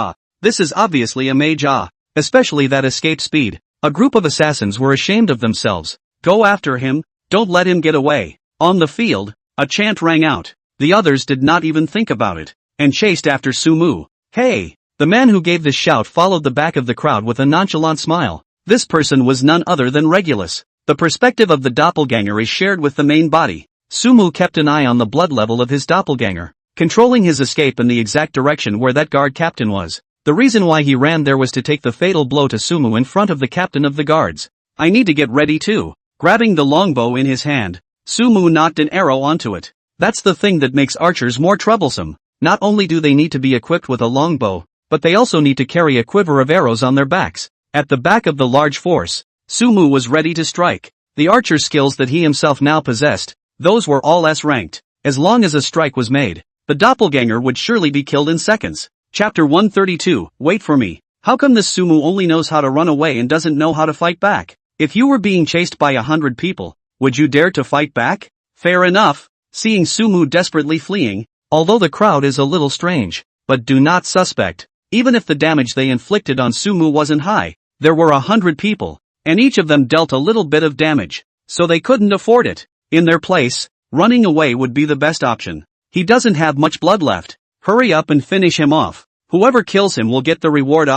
This is obviously a mage. Especially that escape speed. A group of assassins were ashamed of themselves. Go after him, don't let him get away. On the field, a chant rang out. The others did not even think about it, and chased after Sumu. Hey! The man who gave this shout followed the back of the crowd with a nonchalant smile. This person was none other than Regulus. The perspective of the doppelganger is shared with the main body. Sumu kept an eye on the blood level of his doppelganger, controlling his escape in the exact direction where that guard captain was. The reason why he ran there was to take the fatal blow to Sumu in front of the captain of the guards. I need to get ready too. Grabbing the longbow in his hand, Sumu knocked an arrow onto it. That's the thing that makes archers more troublesome. Not only do they need to be equipped with a longbow, but they also need to carry a quiver of arrows on their backs. At the back of the large force, Sumu was ready to strike. The archer skills that he himself now possessed, those were all S-ranked. As long as a strike was made, the doppelganger would surely be killed in seconds. Chapter 132, Wait for me. How come this Sumu only knows how to run away and doesn't know how to fight back? If you were being chased by 100 people, would you dare to fight back? Fair enough. Seeing Sumu desperately fleeing, although the crowd is a little strange, but do not suspect. Even if the damage they inflicted on Sumu wasn't high, there were 100 people, and each of them dealt a little bit of damage, so they couldn't afford it. In their place, running away would be the best option. He doesn't have much blood left. Hurry up and finish him off. Whoever kills him will get the reward.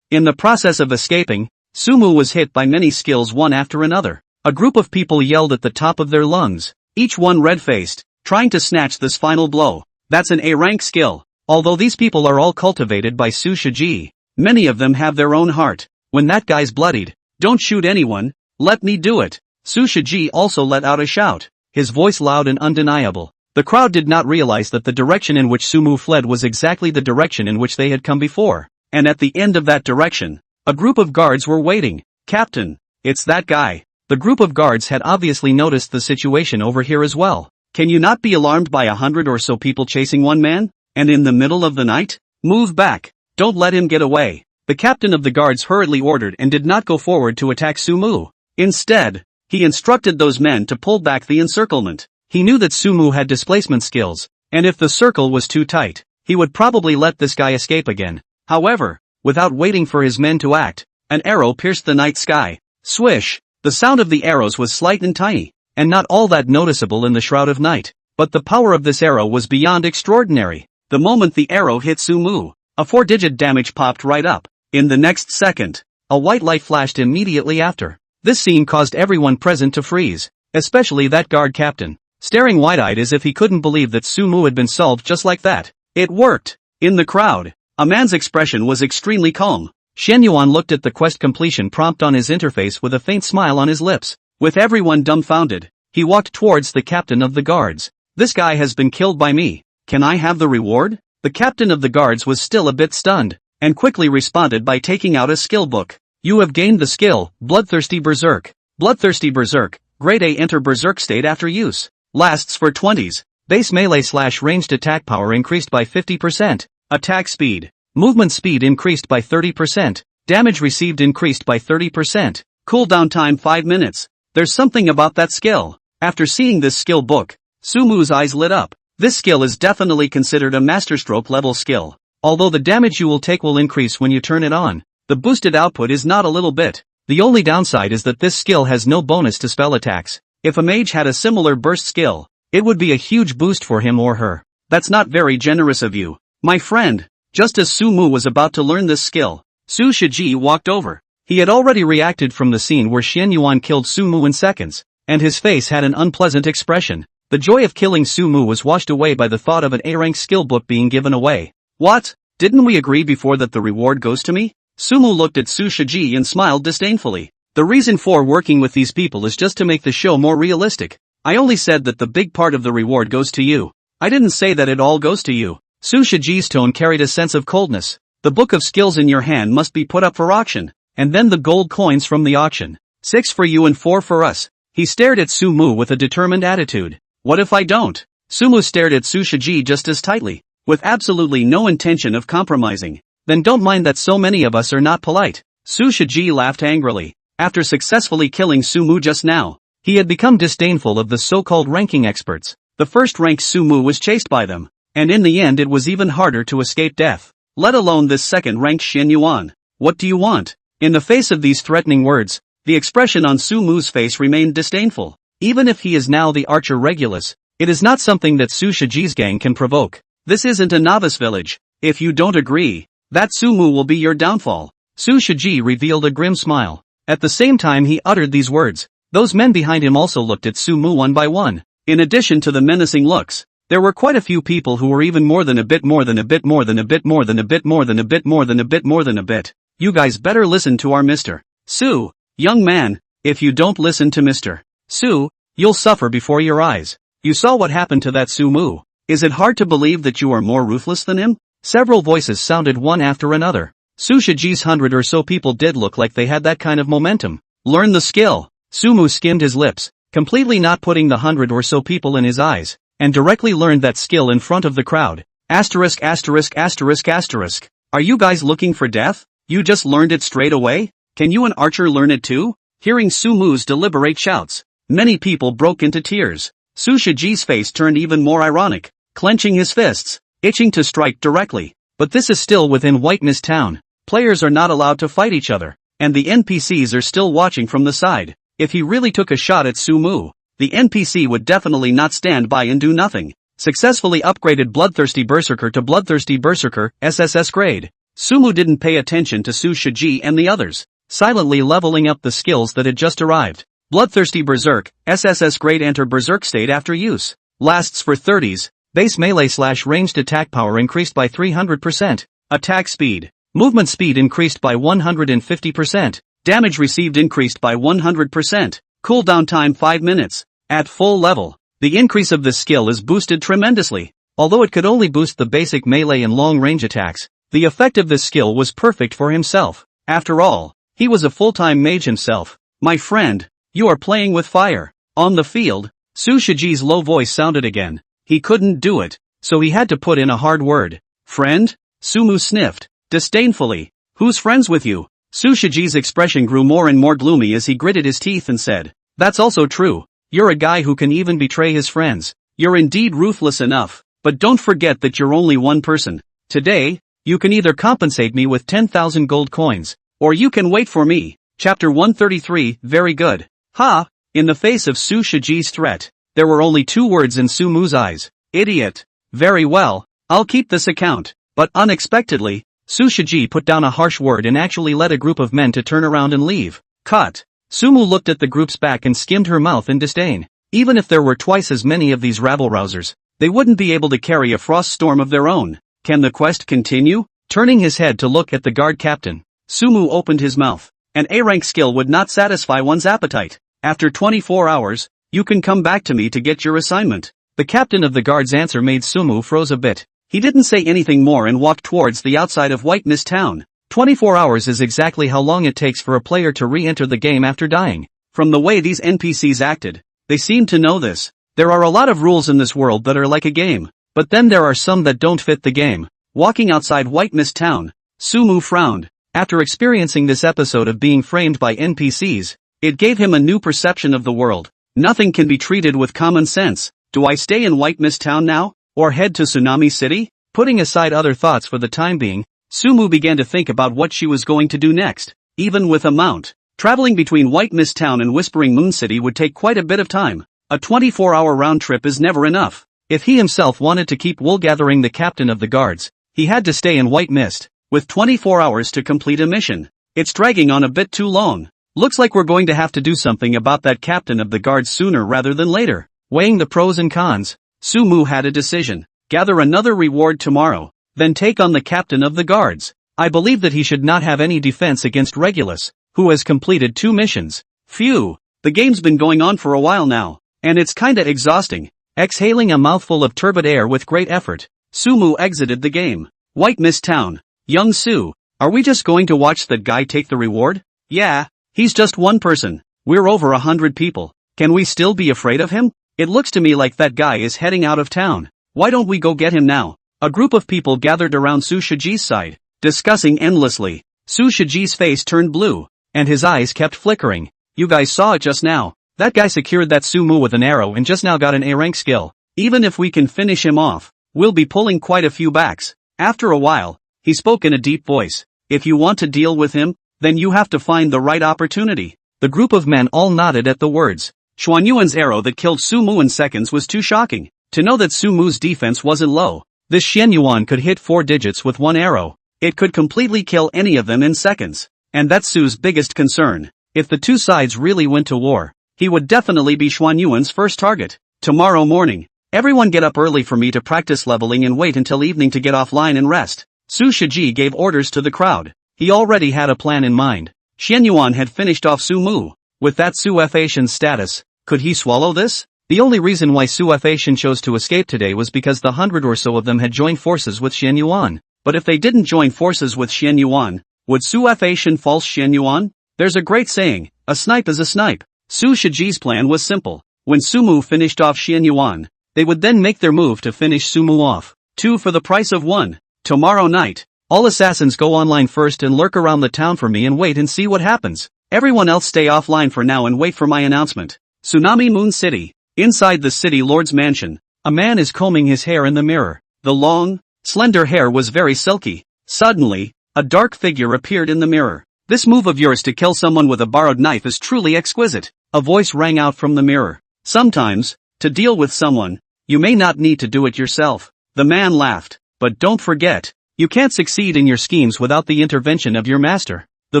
In the process of escaping, Sumu was hit by many skills one after another. A group of people yelled at the top of their lungs, each one red-faced, trying to snatch this final blow. That's an A-rank skill. Although these people are all cultivated by Su Shiji, many of them have their own heart. When that guy's bloodied, don't shoot anyone, let me do it. Su Shiji also let out a shout, his voice loud and undeniable. The crowd did not realize that the direction in which Sumu fled was exactly the direction in which they had come before, and at the end of that direction, a group of guards were waiting. Captain, it's that guy. The group of guards had obviously noticed the situation over here as well. Can you not be alarmed by 100 or so people chasing one man? And in the middle of the night? Move back. Don't let him get away. The captain of the guards hurriedly ordered and did not go forward to attack Sumu. Instead, he instructed those men to pull back the encirclement. He knew that Sumu had displacement skills, and if the circle was too tight, he would probably let this guy escape again. However, without waiting for his men to act, an arrow pierced the night sky. Swish! The sound of the arrows was slight and tiny, and not all that noticeable in the shroud of night. But the power of this arrow was beyond extraordinary. The moment the arrow hit Sumu, a 4-digit damage popped right up. In the next second, a white light flashed immediately after. This scene caused everyone present to freeze, especially that guard captain, staring wide-eyed as if he couldn't believe that Sumu had been solved just like that. It worked! In the crowd, a man's expression was extremely calm. Shen Yuan looked at the quest completion prompt on his interface with a faint smile on his lips. With everyone dumbfounded, he walked towards the captain of the guards. This guy has been killed by me. Can I have the reward? The captain of the guards was still a bit stunned, and quickly responded by taking out a skill book. You have gained the skill, Bloodthirsty Berserk. Bloodthirsty Berserk, Grade A. Enter Berserk state after use. Lasts for 20s. Base melee/ranged attack power increased by 50%. Attack speed. Movement speed increased by 30%. Damage received increased by 30%. Cooldown time 5 minutes. There's something about that skill. After seeing this skill book, Sumu's eyes lit up. This skill is definitely considered a masterstroke level skill. Although the damage you will take will increase when you turn it on, The boosted output is not a little bit. The only downside is that this skill has no bonus to spell attacks. If a mage had a similar burst skill, it would be a huge boost for him or her. That's not very generous of you, my friend. Just as Sumu was about to learn this skill, Su Shiji walked over. He had already reacted from the scene where Xian Yuan killed Sumu in seconds, and his face had an unpleasant expression. The joy of killing Sumu was washed away by the thought of an A-rank skill book being given away. What? Didn't we agree before that the reward goes to me? Sumu looked at Su Shiji and smiled disdainfully. The reason for working with these people is just to make the show more realistic. I only said that the big part of the reward goes to you. I didn't say that it all goes to you. Su Shiji's tone carried a sense of coldness. The book of skills in your hand must be put up for auction, and then the gold coins from the auction. 6 for you and 4 for us. He stared at Sumu with a determined attitude. What if I don't? Sumu stared at Su Shiji just as tightly, with absolutely no intention of compromising. Then don't mind that so many of us are not polite. Su Shiji laughed angrily. After successfully killing Sumu just now, he had become disdainful of the so-called ranking experts. The first-ranked Sumu was chased by them, and in the end it was even harder to escape death, let alone this second-ranked Xian Yuan. What do you want? In the face of these threatening words, the expression on Sumu's face remained disdainful. Even if he is now the archer Regulus, it is not something that Su Shiji's gang can provoke. This isn't a novice village. If you don't agree, that Sumu will be your downfall. Su Shiji revealed a grim smile. At the same time he uttered these words, those men behind him also looked at Sumu one by one. In addition to the menacing looks, there were quite a few people who were even more than a bit more than a bit more than a bit more than a bit more than a bit more than a bit more than a bit. You guys better listen to our Mr. Su. Young man, if you don't listen to Mr. Su, you'll suffer before your eyes. You saw what happened to that Sumu. Is it hard to believe that you are more ruthless than him? Several voices sounded one after another. Su Shiji's 100 or so people did look like they had that kind of momentum. Learn the skill. Sumu skimmed his lips, completely not putting the 100 or so people in his eyes, and directly learned that skill in front of the crowd. Asterisk asterisk asterisk asterisk. Are you guys looking for death? You just learned it straight away? Can you an archer learn it too? Hearing Sumu's deliberate shouts, many people broke into tears. Su Shiji's face turned even more ironic, clenching his fists, itching to strike directly. But this is still within Whiteness Town. Players are not allowed to fight each other, and the NPCs are still watching from the side. If he really took a shot at Sumu, the NPC would definitely not stand by and do nothing. Successfully upgraded Bloodthirsty Berserker to Bloodthirsty Berserker, SSS grade. Sumu didn't pay attention to Su Shiji and the others, silently leveling up the skills that had just arrived. Bloodthirsty Berserk, SSS grade. Enter Berserk state after use. Lasts for 30s. Base melee/ranged attack power increased by 300%. Attack speed. Movement speed increased by 150%. Damage received increased by 100%. Cooldown time 5 minutes. At full level, the increase of this skill is boosted tremendously. Although it could only boost the basic melee and long-range attacks, the effect of this skill was perfect for himself. After all, he was a full-time mage himself. My friend, you are playing with fire. On the field, Su Shiji's low voice sounded again. He couldn't do it, so he had to put in a hard word. Friend? Sumu sniffed disdainfully. Who's friends with you? Su Shiji's expression grew more and more gloomy as he gritted his teeth and said, that's also true. You're a guy who can even betray his friends. You're indeed ruthless enough, but don't forget that you're only one person. Today, you can either compensate me with 10,000 gold coins, or you can wait for me. Chapter 133, very good. Ha! In the face of Su Shiji's threat, there were only 2 words in Sumu's eyes. Idiot. Very well, I'll keep this account. But unexpectedly, Su Shiji put down a harsh word and actually led a group of men to turn around and leave. Cut. Sumu looked at the group's back and skimmed her mouth in disdain. Even if there were twice as many of these rabble-rousers, they wouldn't be able to carry a frost storm of their own. Can the quest continue? Turning his head to look at the guard captain, Sumu opened his mouth. An A-rank skill would not satisfy one's appetite. After 24 hours, you can come back to me to get your assignment. The captain of the guard's answer made Sumu froze a bit. He didn't say anything more and walked towards the outside of Whiteness Town. 24 hours is exactly how long it takes for a player to re-enter the game after dying. From the way these NPCs acted, they seemed to know this. There are a lot of rules in this world that are like a game, but then there are some that don't fit the game. Walking outside Whiteness Town, Sumu frowned. After experiencing this episode of being framed by NPCs, it gave him a new perception of the world. Nothing can be treated with common sense. Do I stay in Whiteness Town now, or head to Tsunami City? Putting aside other thoughts for the time being, Sumu began to think about what she was going to do next. Even with a mount, traveling between White Mist Town and Whispering Moon City would take quite a bit of time. A 24-hour round trip is never enough. If he himself wanted to keep wool gathering the captain of the guards, he had to stay in White Mist, with 24 hours to complete a mission. It's dragging on a bit too long. Looks like we're going to have to do something about that captain of the guards sooner rather than later. Weighing the pros and cons, Sumu had a decision. Gather another reward tomorrow, then take on the captain of the guards. I believe that he should not have any defense against Regulus, who has completed 2 missions. Phew, the game's been going on for a while now, and it's kinda exhausting. Exhaling a mouthful of turbid air with great effort, Sumu exited the game. White Mist Town. Young Su, are we just going to watch that guy take the reward? Yeah, he's just one person. We're over 100 people. Can we still be afraid of him? It looks to me like that guy is heading out of town. Why don't we go get him now? A group of people gathered around Su Shiji's side, discussing endlessly. Su Shiji's face turned blue, and his eyes kept flickering. You guys saw it just now. That guy secured that Sumu with an arrow and just now got an A-rank skill. Even if we can finish him off, we'll be pulling quite a few backs. After a while, he spoke in a deep voice. If you want to deal with him, then you have to find the right opportunity. The group of men all nodded at the words. Xuanyuan's arrow that killed Sumu in seconds was too shocking. To know that Sumu's defense wasn't low. This Xuanyuan could hit 4 digits with one arrow. It could completely kill any of them in seconds. And that's Su's biggest concern. If the two sides really went to war, he would definitely be Xuanyuan's first target. Tomorrow morning, everyone get up early for me to practice leveling and wait until evening to get offline and rest. Su Shiji gave orders to the crowd. He already had a plan in mind. Xuanyuan had finished off Sumu. With that Su Fashian's status, could he swallow this? The only reason why Su Fashian chose to escape today was because the 100 or so of them had joined forces with Xuanyuan. But if they didn't join forces with Xuanyuan, would Su Fashian false Xuanyuan? There's a great saying, a snipe is a snipe. Su Shiji's plan was simple. When Sumu finished off Xuanyuan, they would then make their move to finish Sumu off. 2 for the price of 1. Tomorrow night, all assassins go online first and lurk around the town for me and wait and see what happens. Everyone else stay offline for now and wait for my announcement. Tsunami Moon City. Inside the city lord's mansion, a man is combing his hair in the mirror. The long, slender hair was very silky. Suddenly, a dark figure appeared in the mirror. This move of yours to kill someone with a borrowed knife is truly exquisite. A voice rang out from the mirror. Sometimes, to deal with someone, you may not need to do it yourself. The man laughed. But don't forget, you can't succeed in your schemes without the intervention of your master. The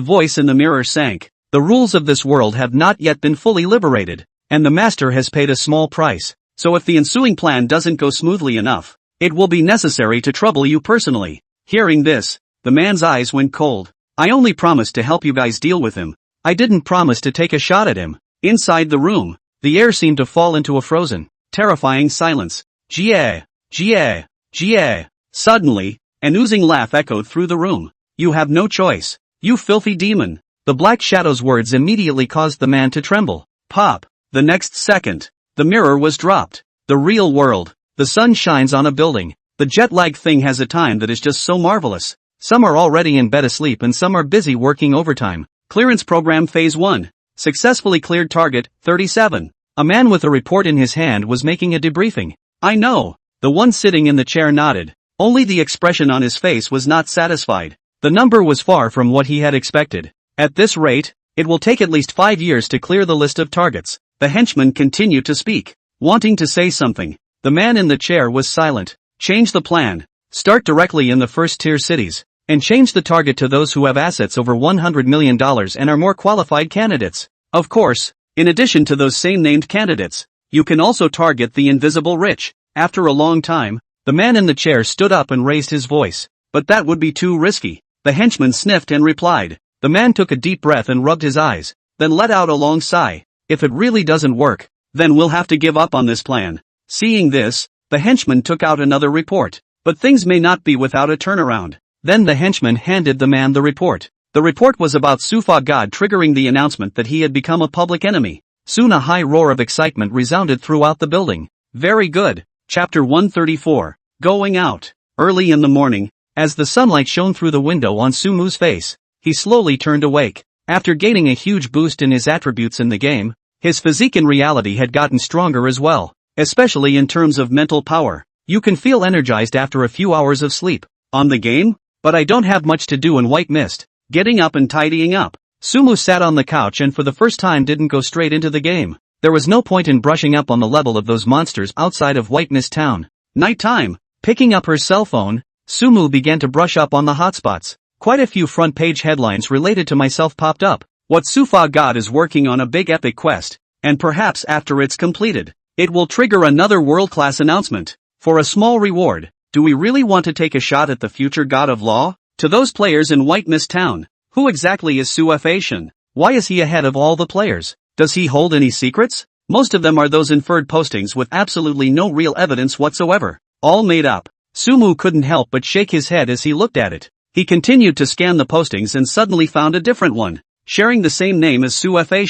voice in the mirror sank. The rules of this world have not yet been fully liberated, and the master has paid a small price. So if the ensuing plan doesn't go smoothly enough, it will be necessary to trouble you personally. Hearing this, the man's eyes went cold. I only promised to help you guys deal with him. I didn't promise to take a shot at him. Inside the room, the air seemed to fall into a frozen, terrifying silence. Jie, Jie, Jie. Suddenly, an oozing laugh echoed through the room. You have no choice. You filthy demon. The Black Shadow's words immediately caused the man to tremble. Pop. The next second, the mirror was dropped. The real world. The sun shines on a building. The jet-lag thing has a time that is just so marvelous. Some are already in bed asleep and some are busy working overtime. Clearance program phase 1. Successfully cleared target, 37. A man with a report in his hand was making a debriefing. I know. The one sitting in the chair nodded. Only the expression on his face was not satisfied. The number was far from what he had expected. At this rate, it will take at least 5 years to clear the list of targets. The henchman continued to speak, wanting to say something. The man in the chair was silent. Change the plan. Start directly in the first-tier cities, and change the target to those who have assets over $100 million and are more qualified candidates. Of course, in addition to those same named candidates, you can also target the invisible rich. After a long time, the man in the chair stood up and raised his voice. But that would be too risky. The henchman sniffed and replied. The man took a deep breath and rubbed his eyes, then let out a long sigh. If it really doesn't work, then we'll have to give up on this plan. Seeing this, the henchman took out another report. But things may not be without a turnaround. Then the henchman handed the man the report. The report was about Sufa God triggering the announcement that he had become a public enemy. Soon a high roar of excitement resounded throughout the building. Very good. Chapter 134. Going out. Early in the morning, as the sunlight shone through the window on Sumu's face, he slowly turned awake. After gaining a huge boost in his attributes in the game, his physique in reality had gotten stronger as well, especially in terms of mental power. You can feel energized after a few hours of sleep. On the game, But I don't have much to do in White Mist. Getting up and tidying up. Sumu sat on the couch and for the first time didn't go straight into the game. There was no point in brushing up on the level of those monsters outside of White Mist Town. Nighttime. Picking up her cell phone, Sumu began to brush up on the hotspots. Quite a few front-page headlines related to myself popped up. What Sufa God is working on a big epic quest, and perhaps after it's completed, it will trigger another world-class announcement. For a small reward, do we really want to take a shot at the future God of Law? To those players in White Mist Town, who exactly is Sufa? Why is he ahead of all the players? Does he hold any secrets? Most of them are those inferred postings with absolutely no real evidence whatsoever. All made up. Sumu couldn't help but shake his head as he looked at it. He continued to scan the postings and suddenly found a different one, sharing the same name as Sufa.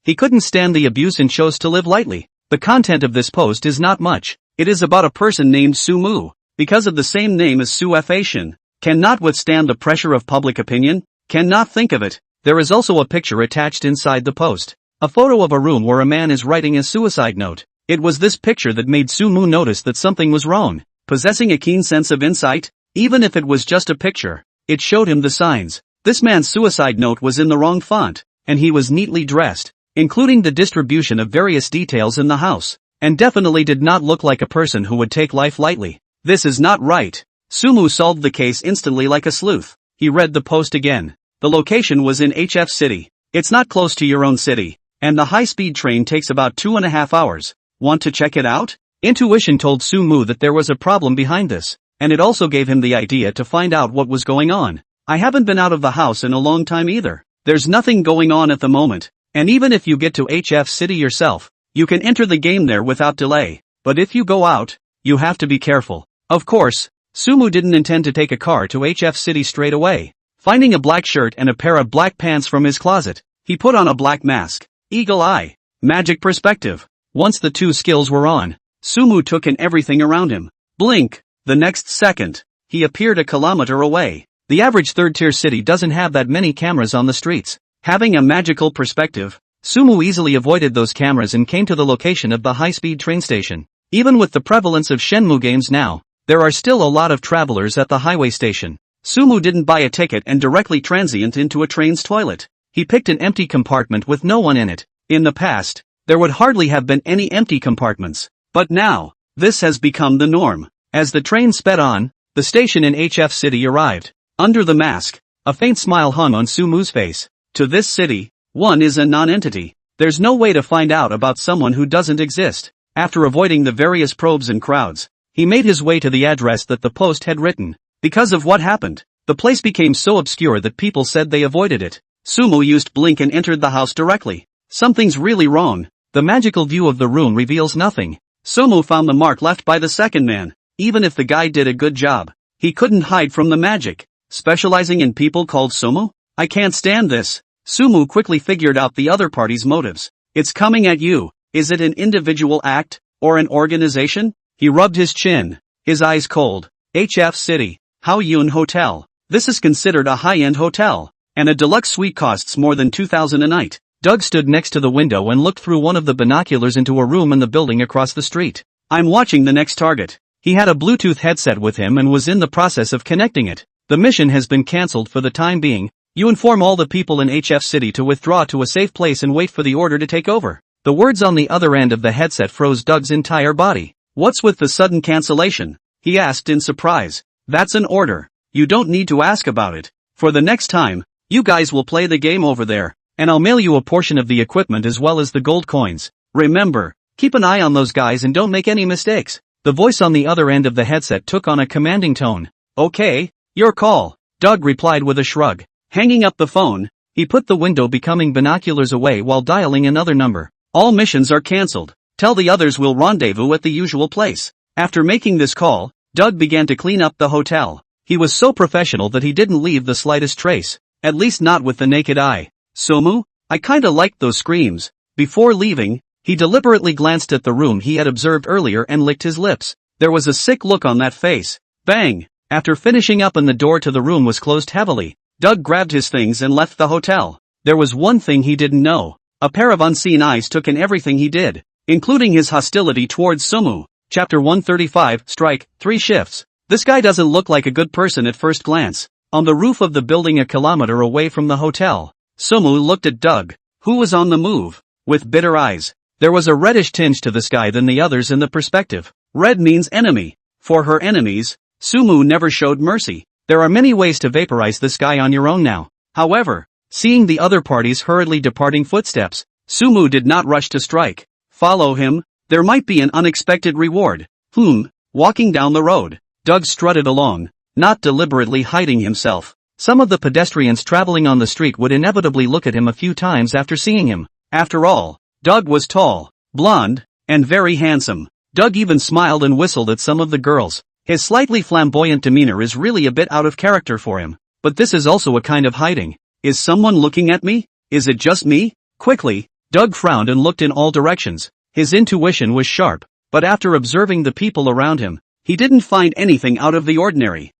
He couldn't stand the abuse and chose to live lightly. The content of this post is not much. It is about a person named Sumu, because of the same name as Sufa. Cannot withstand the pressure of public opinion, cannot think of it. There is also a picture attached inside the post. A photo of a room where a man is writing a suicide note. It was this picture that made Sumu notice that something was wrong. Possessing a keen sense of insight, even if it was just a picture, it showed him the signs. This man's suicide note was in the wrong font, and he was neatly dressed, including the distribution of various details in the house, and definitely did not look like a person who would take life lightly. This is not right. Sumu solved the case instantly like a sleuth. He read the post again. The location was in HF City. It's not close to your own city, and the high-speed train takes about 2.5 hours. Want to check it out? Intuition told Sumu that there was a problem behind this, and it also gave him the idea to find out what was going on. I haven't been out of the house in a long time either. There's nothing going on at the moment, and even if you get to HF City yourself, you can enter the game there without delay. But if you go out, you have to be careful. Of course, Sumu didn't intend to take a car to HF City straight away. Finding a black shirt and a pair of black pants from his closet, he put on a black mask. Eagle eye. Magic perspective. Once the two skills were on, Sumu took in everything around him. Blink. The next second, he appeared a kilometer away. The average third-tier city doesn't have that many cameras on the streets. Having a magical perspective, Sumu easily avoided those cameras and came to the location of the high-speed train station. Even with the prevalence of Shenmue games now, there are still a lot of travelers at the highway station. Sumu didn't buy a ticket and directly transient into a train's toilet. He picked an empty compartment with no one in it. In the past, there would hardly have been any empty compartments. But now, this has become the norm. As the train sped on, the station in HF City arrived. Under the mask, a faint smile hung on Sumu's face. To this city, one is a non-entity. There's no way to find out about someone who doesn't exist. After avoiding the various probes and crowds, he made his way to the address that the post had written. Because of what happened, the place became so obscure that people said they avoided it. Sumu used Blink and entered the house directly. Something's really wrong. The magical view of the room reveals nothing. Sumu found the mark left by the second man. Even if the guy did a good job, he couldn't hide from the magic. Specializing in people called Sumu? I can't stand this. Sumu quickly figured out the other party's motives. It's coming at you. Is it an individual act, or an organization? He rubbed his chin, his eyes cold. HF City, Hao Yun Hotel. This is considered a high-end hotel, and a deluxe suite costs more than 2,000 a night. Doug stood next to the window and looked through one of the binoculars into a room in the building across the street. I'm watching the next target. He had a Bluetooth headset with him and was in the process of connecting it. The mission has been cancelled for the time being. You inform all the people in HF City to withdraw to a safe place and wait for the order to take over. The words on the other end of the headset froze Doug's entire body. What's with the sudden cancellation? He asked in surprise. That's an order. You don't need to ask about it. For the next time, you guys will play the game over there, and I'll mail you a portion of the equipment as well as the gold coins. Remember, keep an eye on those guys and don't make any mistakes. The voice on the other end of the headset took on a commanding tone. Okay, your call, Doug replied with a shrug. Hanging up the phone, he put the window becoming binoculars away while dialing another number. All missions are cancelled. Tell the others we'll rendezvous at the usual place. After making this call, Doug began to clean up the hotel. He was so professional that he didn't leave the slightest trace, at least not with the naked eye. Sumu, I kinda liked those screams. Before leaving, he deliberately glanced at the room he had observed earlier and licked his lips. There was a sick look on that face. Bang! After finishing up and the door to the room was closed heavily, Doug grabbed his things and left the hotel. There was one thing he didn't know. A pair of unseen eyes took in everything he did, including his hostility towards Sumu. Chapter 135, Strike, 3 shifts. This guy doesn't look like a good person at first glance. On the roof of the building a kilometer away from the hotel, Sumu looked at Doug, who was on the move, with bitter eyes. There was a reddish tinge to this guy than the others in the perspective. Red means enemy. For her enemies, Sumu never showed mercy. There are many ways to vaporize this guy on your own now. However, seeing the other party's hurriedly departing footsteps, Sumu did not rush to strike. Follow him, there might be an unexpected reward. Walking down the road, Doug strutted along, not deliberately hiding himself. Some of the pedestrians traveling on the street would inevitably look at him a few times after seeing him. After all, Doug was tall, blonde, and very handsome. Doug even smiled and whistled at some of the girls. His slightly flamboyant demeanor is really a bit out of character for him. But this is also a kind of hiding. Is someone looking at me? Is it just me? Quickly, Doug frowned and looked in all directions. His intuition was sharp, but after observing the people around him, he didn't find anything out of the ordinary.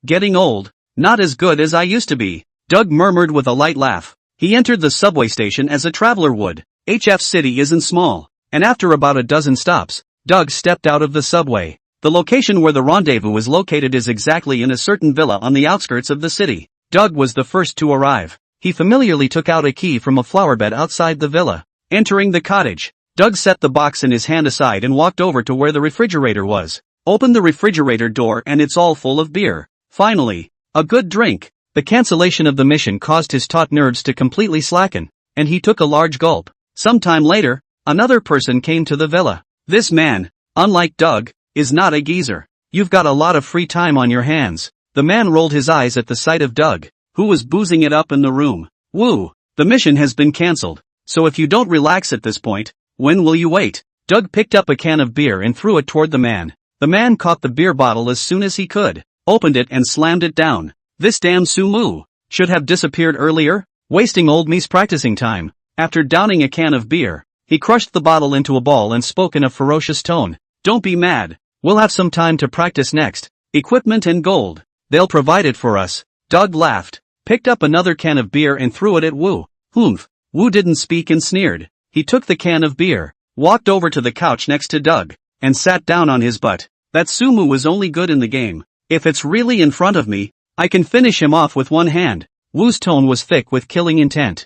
Getting old. Not as good as I used to be, Doug murmured with a light laugh. He entered the subway station as a traveler would. HF City isn't small, and after about a dozen stops, Doug stepped out of the subway. The location where the rendezvous is located is exactly in a certain villa on the outskirts of the city. Doug was the first to arrive. He familiarly took out a key from a flower bed outside the villa. Entering the cottage, Doug set the box in his hand aside and walked over to where the refrigerator was. Opened the refrigerator door and it's all full of beer. Finally, a good drink. The cancellation of the mission caused his taut nerves to completely slacken, and he took a large gulp. Sometime later, another person came to the villa. This man, unlike Doug, is not a geezer. You've got a lot of free time on your hands. The man rolled his eyes at the sight of Doug, who was boozing it up in the room. The mission has been cancelled, so if you don't relax at this point, when will you wait? Doug picked up a can of beer and threw it toward the man. The man caught the beer bottle as soon as he could, opened it and slammed it down. This damn Sumu should have disappeared earlier, wasting old me's practicing time. After downing a can of beer, he crushed the bottle into a ball and spoke in a ferocious tone. Don't be mad, we'll have some time to practice next. Equipment and gold, they'll provide it for us. Doug laughed, picked up another can of beer and threw it at Wu. Wu didn't speak and sneered. He took the can of beer, walked over to the couch next to Doug, and sat down on his butt. That Sumu was only good in the game. If it's really in front of me, I can finish him off with one hand. Wu's tone was thick with killing intent.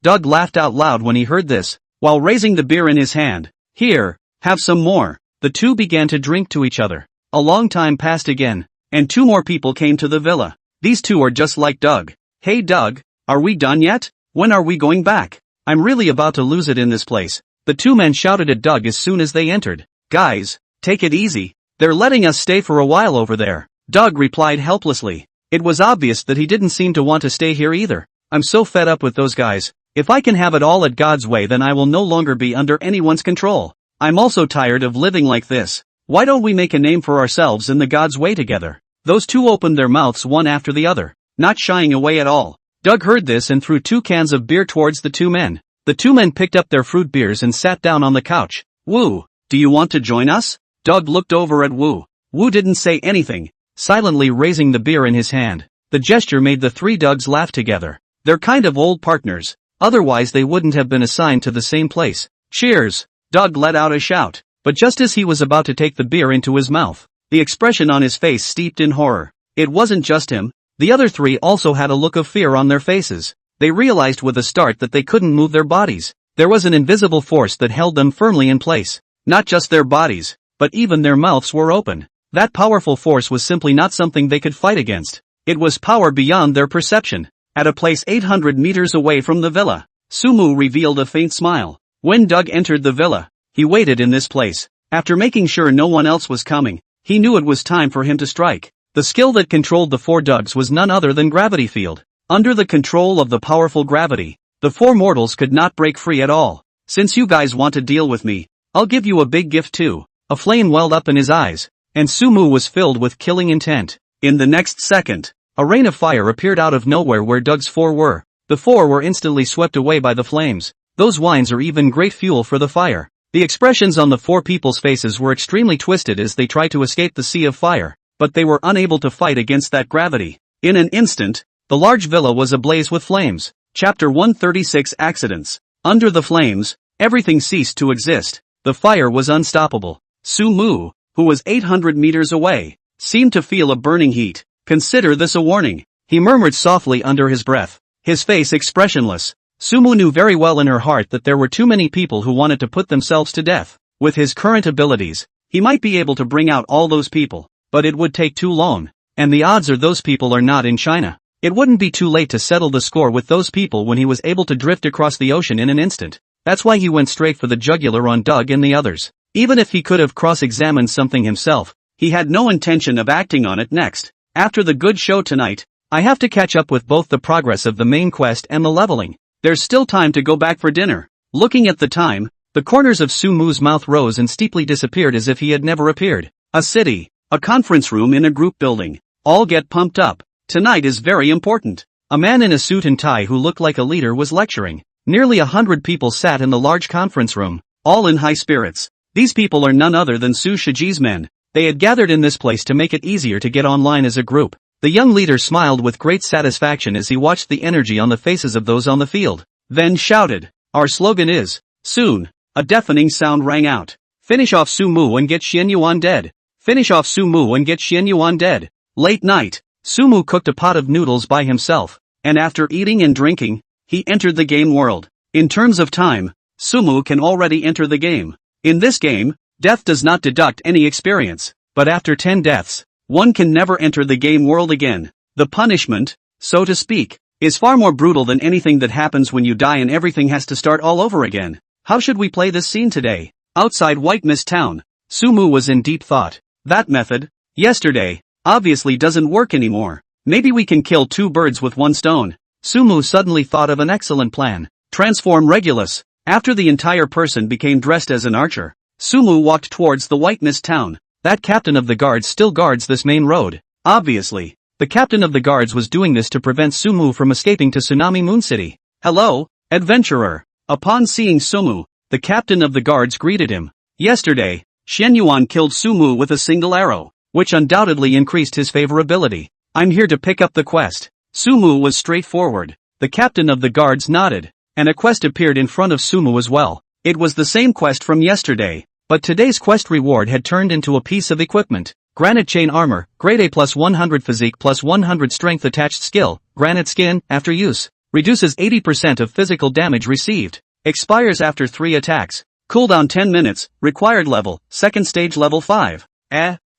Doug laughed out loud when he heard this, while raising the beer in his hand. Here, have some more. The two began to drink to each other. A long time passed again, and two more people came to the villa. These two are just like Doug. Hey Doug, are we done yet? When are we going back? I'm really about to lose it in this place. The two men shouted at Doug as soon as they entered. Guys, take it easy. They're letting us stay for a while over there. Doug replied helplessly. It was obvious that he didn't seem to want to stay here either. I'm so fed up with those guys. If I can have it all at God's way, then I will no longer be under anyone's control. I'm also tired of living like this. Why don't we make a name for ourselves in the God's way together? Those two opened their mouths one after the other, not shying away at all. Doug heard this and threw 2 cans of beer towards the two men. The two men picked up their fruit beers and sat down on the couch. Wu, do you want to join us? Doug looked over at Wu. Wu didn't say anything, silently raising the beer in his hand. The gesture made the 3 Dougs laugh together. They're kind of old partners, otherwise they wouldn't have been assigned to the same place. Cheers! Doug let out a shout, but just as he was about to take the beer into his mouth, the expression on his face steeped in horror. It wasn't just him. The other 3 also had a look of fear on their faces. They realized with a start that they couldn't move their bodies. There was an invisible force that held them firmly in place. Not just their bodies, but even their mouths were open. That powerful force was simply not something they could fight against. It was power beyond their perception. At a place 800 meters away from the villa, Sumu revealed a faint smile. When Doug entered the villa, he waited in this place. After making sure no one else was coming, he knew it was time for him to strike. The skill that controlled the 4 Dougs was none other than gravity field. Under the control of the powerful gravity, the 4 mortals could not break free at all. Since you guys want to deal with me, I'll give you a big gift too. A flame welled up in his eyes, and Sumu was filled with killing intent. In the next second, a rain of fire appeared out of nowhere where Doug's 4 were. The 4 were instantly swept away by the flames. Those wines are even great fuel for the fire. The expressions on the 4 people's faces were extremely twisted as they tried to escape the sea of fire, but they were unable to fight against that gravity. In an instant, the large villa was ablaze with flames. Chapter 136 Accidents. Under the flames, everything ceased to exist. The fire was unstoppable. Sumu, who was 800 meters away, seemed to feel a burning heat. Consider this a warning, he murmured softly under his breath, his face expressionless. Sumu knew very well in her heart that there were too many people who wanted to put themselves to death. With his current abilities, he might be able to bring out all those people, but it would take too long, and the odds are those people are not in China. It wouldn't be too late to settle the score with those people when he was able to drift across the ocean in an instant. That's why he went straight for the jugular on Doug and the others. Even if he could have cross-examined something himself, he had no intention of acting on it next. After the good show tonight, I have to catch up with both the progress of the main quest and the leveling. There's still time to go back for dinner. Looking at the time, the corners of Sumu's mouth rose and steeply disappeared as if he had never appeared. A city, a conference room in a group building. All get pumped up. Tonight is very important. A man in a suit and tie who looked like a leader was lecturing. Nearly 100 people sat in the large conference room, all in high spirits. These people are none other than Su Shiji's men. They had gathered in this place to make it easier to get online as a group. The young leader smiled with great satisfaction as he watched the energy on the faces of those on the field. Then shouted, "Our slogan is, soon." A deafening sound rang out. "Finish off Sumu and get Xian Yuan dead. Finish off Sumu and get Xian Yuan dead." Late night, Sumu cooked a pot of noodles by himself, and after eating and drinking, he entered the game world. In terms of time, Sumu can already enter the game. In this game, death does not deduct any experience, but after 10 deaths, one can never enter the game world again. The punishment, so to speak, is far more brutal than anything that happens when you die and everything has to start all over again. How should we play this scene today? Outside White Mist Town, Sumu was in deep thought. That method, yesterday, obviously doesn't work anymore. Maybe we can kill two birds with one stone. Sumu suddenly thought of an excellent plan. Transform Regulus. After the entire person became dressed as an archer, Sumu walked towards the White Mist Town. That captain of the guards still guards this main road. Obviously, the captain of the guards was doing this to prevent Sumu from escaping to Tsunami Moon City. "Hello, adventurer." Upon seeing Sumu, the captain of the guards greeted him. Yesterday, Xian Yuan killed Sumu with a single arrow, which undoubtedly increased his favorability. "I'm here to pick up the quest." Sumu was straightforward. The captain of the guards nodded, and a quest appeared in front of Sumu as well. It was the same quest from yesterday, but today's quest reward had turned into a piece of equipment. Granite chain armor, grade A plus 100 physique plus 100 strength attached skill, granite skin, after use. Reduces 80% of physical damage received. Expires after 3 attacks. Cooldown 10 minutes, required level, second stage level 5.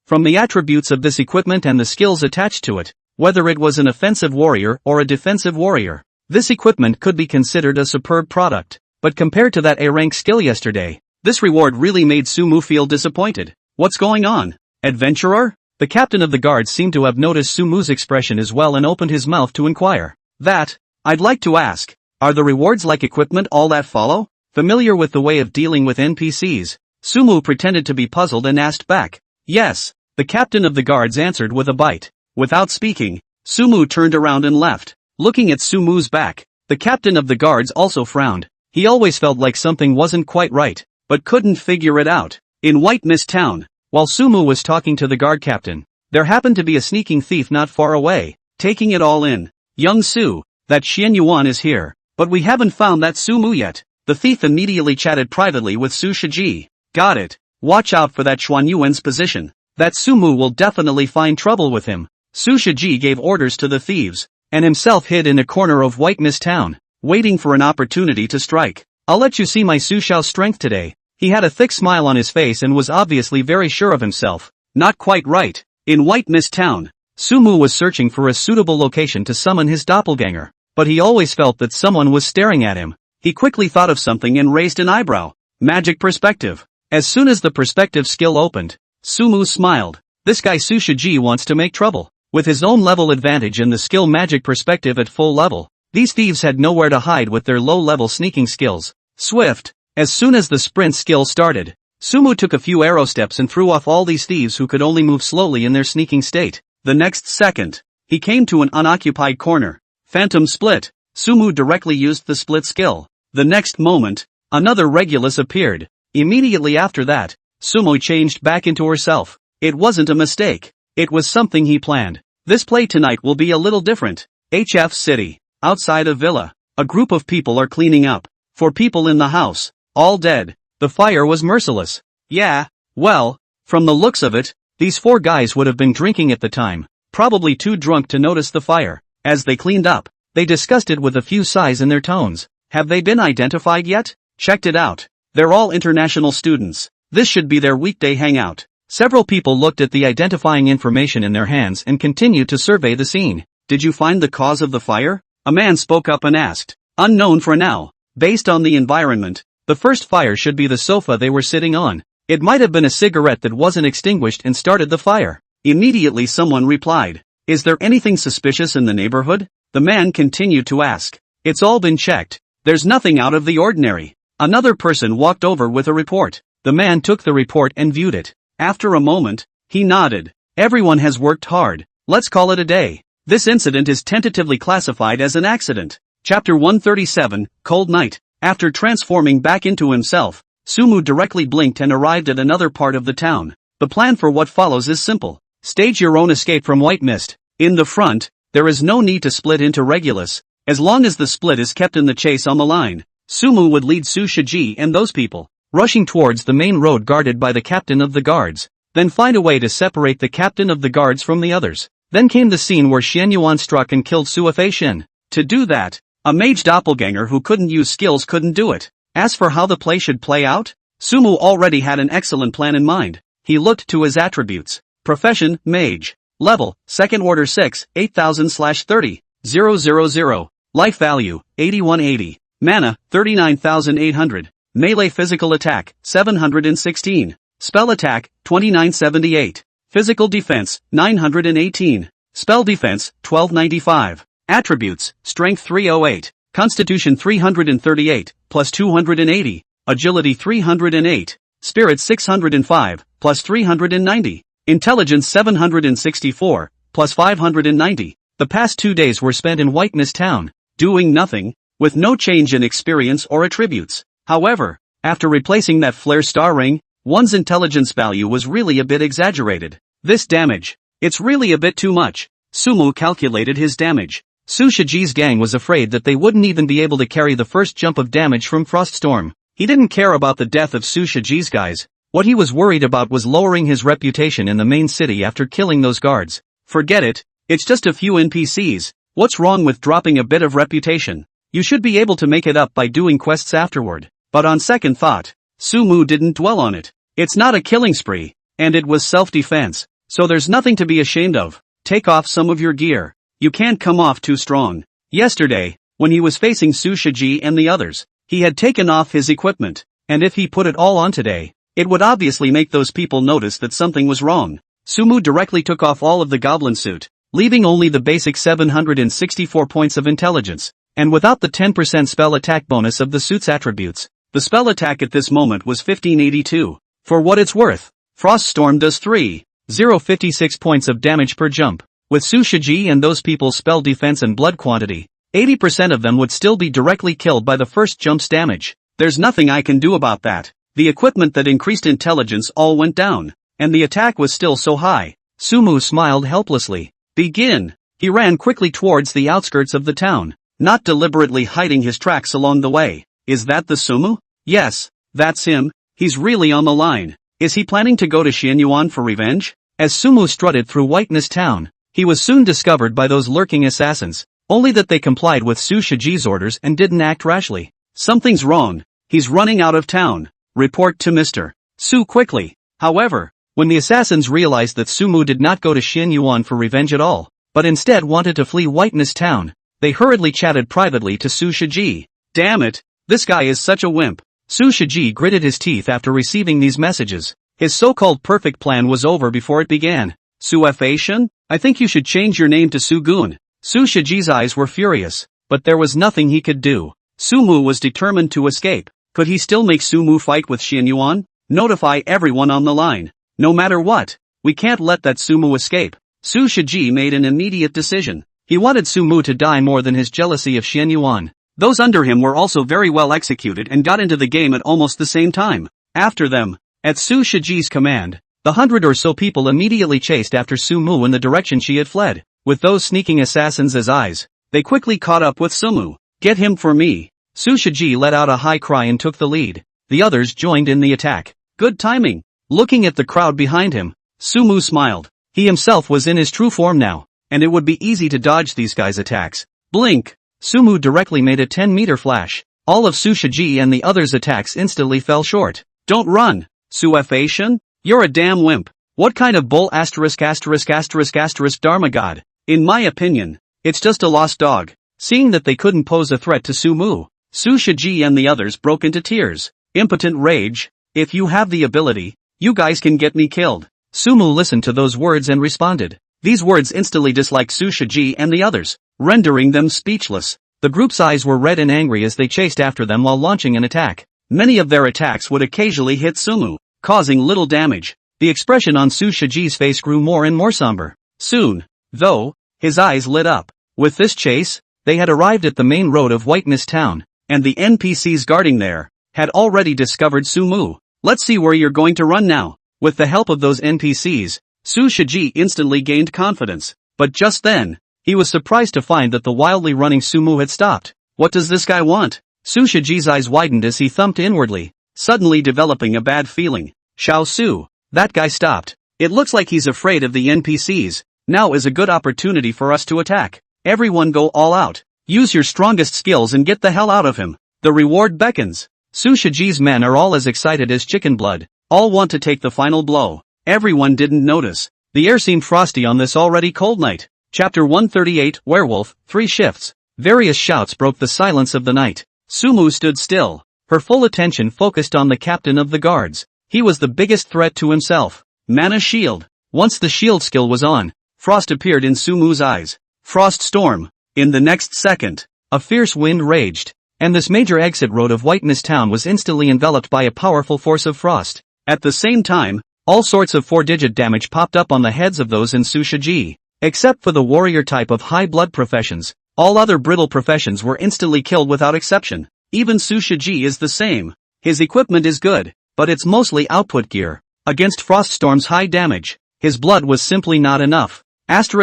From the attributes of this equipment and the skills attached to it, whether it was an offensive warrior or a defensive warrior, this equipment could be considered a superb product. But compared to that A-rank skill yesterday, this reward really made Sumu feel disappointed. What's going on? Adventurer? The captain of the guards seemed to have noticed Sumu's expression as well and opened his mouth to inquire. "That, I'd like to ask, are the rewards like equipment all that follow?" Familiar with the way of dealing with NPCs, Sumu pretended to be puzzled and asked back. "Yes," the captain of the guards answered with a bite. Without speaking, Sumu turned around and left. Looking at Sumu's back, the captain of the guards also frowned. He always felt like something wasn't quite right, but couldn't figure it out. In White Mist Town, while Sumu was talking to the guard captain, there happened to be a sneaking thief not far away, taking it all in. "Young Su, that Xian Yuan is here, but we haven't found that Sumu yet." The thief immediately chatted privately with Su Shiji. "Got it. Watch out for that Xuan Yuan's position. That Sumu will definitely find trouble with him." Su Shiji gave orders to the thieves, and himself hid in a corner of White Mist Town, waiting for an opportunity to strike. "I'll let you see my Su Xiao's strength today." He had a thick smile on his face and was obviously very sure of himself. Not quite right. In White Mist Town, Sumu was searching for a suitable location to summon his doppelganger, but he always felt that someone was staring at him. He quickly thought of something and raised an eyebrow. Magic perspective. As soon as the perspective skill opened, Sumu smiled. This guy Su Shiji wants to make trouble. With his own level advantage and the skill magic perspective at full level, these thieves had nowhere to hide with their low-level sneaking skills. Swift. As soon as the sprint skill started, Sumu took a few arrow steps and threw off all these thieves who could only move slowly in their sneaking state. The next second, he came to an unoccupied corner. Phantom Split. Sumu directly used the split skill. The next moment, another Regulus appeared. Immediately after that, Sumu changed back into herself. It wasn't a mistake. It was something he planned. This play tonight will be a little different. HF City. Outside a villa, a group of people are cleaning up. 4 people in the house, all dead. The fire was merciless. Yeah, well, from the looks of it, These 4 guys would have been drinking at the time, probably too drunk to notice the fire. As they cleaned up, they discussed it with a few sighs in their tones. Have they been identified yet? Checked it out. They're all international students. This should be their weekday hangout. Several people looked at the identifying information in their hands and continued to survey the scene. Did you find the cause of the fire? A man spoke up and asked. Unknown for now. Based on the environment, the first fire should be the sofa they were sitting on. It might have been a cigarette that wasn't extinguished and started the fire. Immediately someone replied. Is there anything suspicious in the neighborhood? The man continued to ask. It's all been checked. There's nothing out of the ordinary. Another person walked over with a report. The man took the report and viewed it. After a moment, he nodded. Everyone has worked hard. Let's call it a day. This incident is tentatively classified as an accident. Chapter 137, Cold Night. After transforming back into himself, Sumu directly blinked and arrived at another part of the town. The plan for what follows is simple. Stage your own escape from White Mist. In the front, there is no need to split into Regulus, as long as the split is kept in the chase on the line. Sumu would lead Su Shiji and those people, rushing towards the main road guarded by the captain of the guards. Then find a way to separate the captain of the guards from the others. Then came the scene where Xianyuan struck and killed Su Feishin. To do that, a mage doppelganger who couldn't use skills couldn't do it. As for how the play should play out, Sumu already had an excellent plan in mind. He looked to his attributes. Profession, mage. Level, 2nd order 6, 8000/30, 000. Life value, 8180. Mana, 39,800. Melee physical attack, 716. Spell attack, 2978. Physical defense, 918. Spell defense, 1295. Attributes, Strength 308. Constitution 338, plus 280. Agility 308. Spirit 605, plus 390. Intelligence 764, plus 590. The past 2 days were spent in White Mist Town, doing nothing, with no change in experience or attributes. However, after replacing that flare star ring, one's intelligence value was really a bit exaggerated. This damage, it's really a bit too much. Sumu calculated his damage. Su Shiji's gang was afraid that they wouldn't even be able to carry the first jump of damage from Froststorm. He didn't care about the death of Su Shiji's guys. What he was worried about was lowering his reputation in the main city after killing those guards. Forget it, it's just a few NPCs. What's wrong with dropping a bit of reputation? You should be able to make it up by doing quests afterward. But on second thought, Sumu didn't dwell on it. It's not a killing spree, and it was self-defense, so there's nothing to be ashamed of. Take off some of your gear. You can't come off too strong. Yesterday, when he was facing Su Shiji and the others, he had taken off his equipment, and if he put it all on today, it would obviously make those people notice that something was wrong. Sumu directly took off all of the goblin suit, leaving only the basic 764 points of intelligence, and without the 10% spell attack bonus of the suit's attributes. The spell attack at this moment was 1582. For what it's worth, Froststorm does 3,056 points of damage per jump. With Su Shiji and those people's spell defense and blood quantity, 80% of them would still be directly killed by the first jump's damage. There's nothing I can do about that. The equipment that increased intelligence all went down, and the attack was still so high. Sumu smiled helplessly. Begin! He ran quickly towards the outskirts of the town, not deliberately hiding his tracks along the way. Is that the Sumu? Yes, that's him. He's really on the line. Is he planning to go to Xianyuan for revenge? As Sumu strutted through White Mist Town, he was soon discovered by those lurking assassins, only that they complied with Su Shiji's orders and didn't act rashly. Something's wrong. He's running out of town. Report to Mr. Su quickly. However, when the assassins realized that Sumu did not go to Xianyuan for revenge at all, but instead wanted to flee White Mist Town, they hurriedly chatted privately to Su Shiji. Damn it, this guy is such a wimp. Su Shiji gritted his teeth after receiving these messages. His so-called perfect plan was over before it began. Su Feishin, I think you should change your name to Su-gun. Su Shiji's eyes were furious, but there was nothing he could do. Sumu was determined to escape. Could he still make Sumu fight with Xianyuan? Notify everyone on the line. No matter what, we can't let that Sumu escape. Su Shiji made an immediate decision. He wanted Sumu to die more than his jealousy of Xianyuan. Those under him were also very well executed and got into the game at almost the same time. After them, at Su Shiji's command, the 100 or so people immediately chased after Sumu in the direction she had fled. With those sneaking assassins as eyes, they quickly caught up with Sumu. Get him for me. Su Shiji let out a high cry and took the lead. The others joined in the attack. Good timing. Looking at the crowd behind him, Sumu smiled. He himself was in his true form now, and it would be easy to dodge these guys' attacks. Blink! Sumu directly made a 10-meter flash. All of Su Shiji and the others' attacks instantly fell short. Don't run, Suefation? You're a damn wimp. What kind of bull ***** Dharma god? In my opinion, it's just a lost dog. Seeing that they couldn't pose a threat to Sumu, Su Shiji and the others broke into tears. Impotent rage. If you have the ability, you guys can get me killed. Sumu listened to those words and responded. These words instantly disliked Su Shiji and the others, rendering them speechless. The group's eyes were red and angry as they chased after them while launching an attack. Many of their attacks would occasionally hit Sumu, causing little damage. The expression on Su Shiji's face grew more and more somber. Soon, though, his eyes lit up. With this chase, they had arrived at the main road of White Mist Town, and the NPCs guarding there had already discovered Sumu. Let's see where you're going to run now. With the help of those NPCs, Su Shiji instantly gained confidence. But just then, he was surprised to find that the wildly running Sumu had stopped. What does this guy want? Su Shiji's eyes widened as he thumped inwardly, suddenly developing a bad feeling. Xiao Su, that guy stopped. It looks like he's afraid of the NPCs. Now is a good opportunity for us to attack. Everyone go all out. Use your strongest skills and get the hell out of him. The reward beckons. Su Shiji's men are all as excited as chicken blood. All want to take the final blow. Everyone didn't notice. The air seemed frosty on this already cold night. Chapter 138, Werewolf, 3 shifts. Various shouts broke the silence of the night. Sumu stood still, her full attention focused on the captain of the guards. He was the biggest threat to himself. Mana Shield. Once the shield skill was on, frost appeared in Sumu's eyes. Frost Storm. In the next second, a fierce wind raged, and this major exit road of White Mist Town was instantly enveloped by a powerful force of frost. At the same time, all sorts of 4-digit damage popped up on the heads of those in Su Shiji. Except for the warrior type of high blood professions, all other brittle professions were instantly killed without exception. Even Su Shiji is the same. His equipment is good, but it's mostly output gear. Against Froststorm's high damage, his blood was simply not enough. What's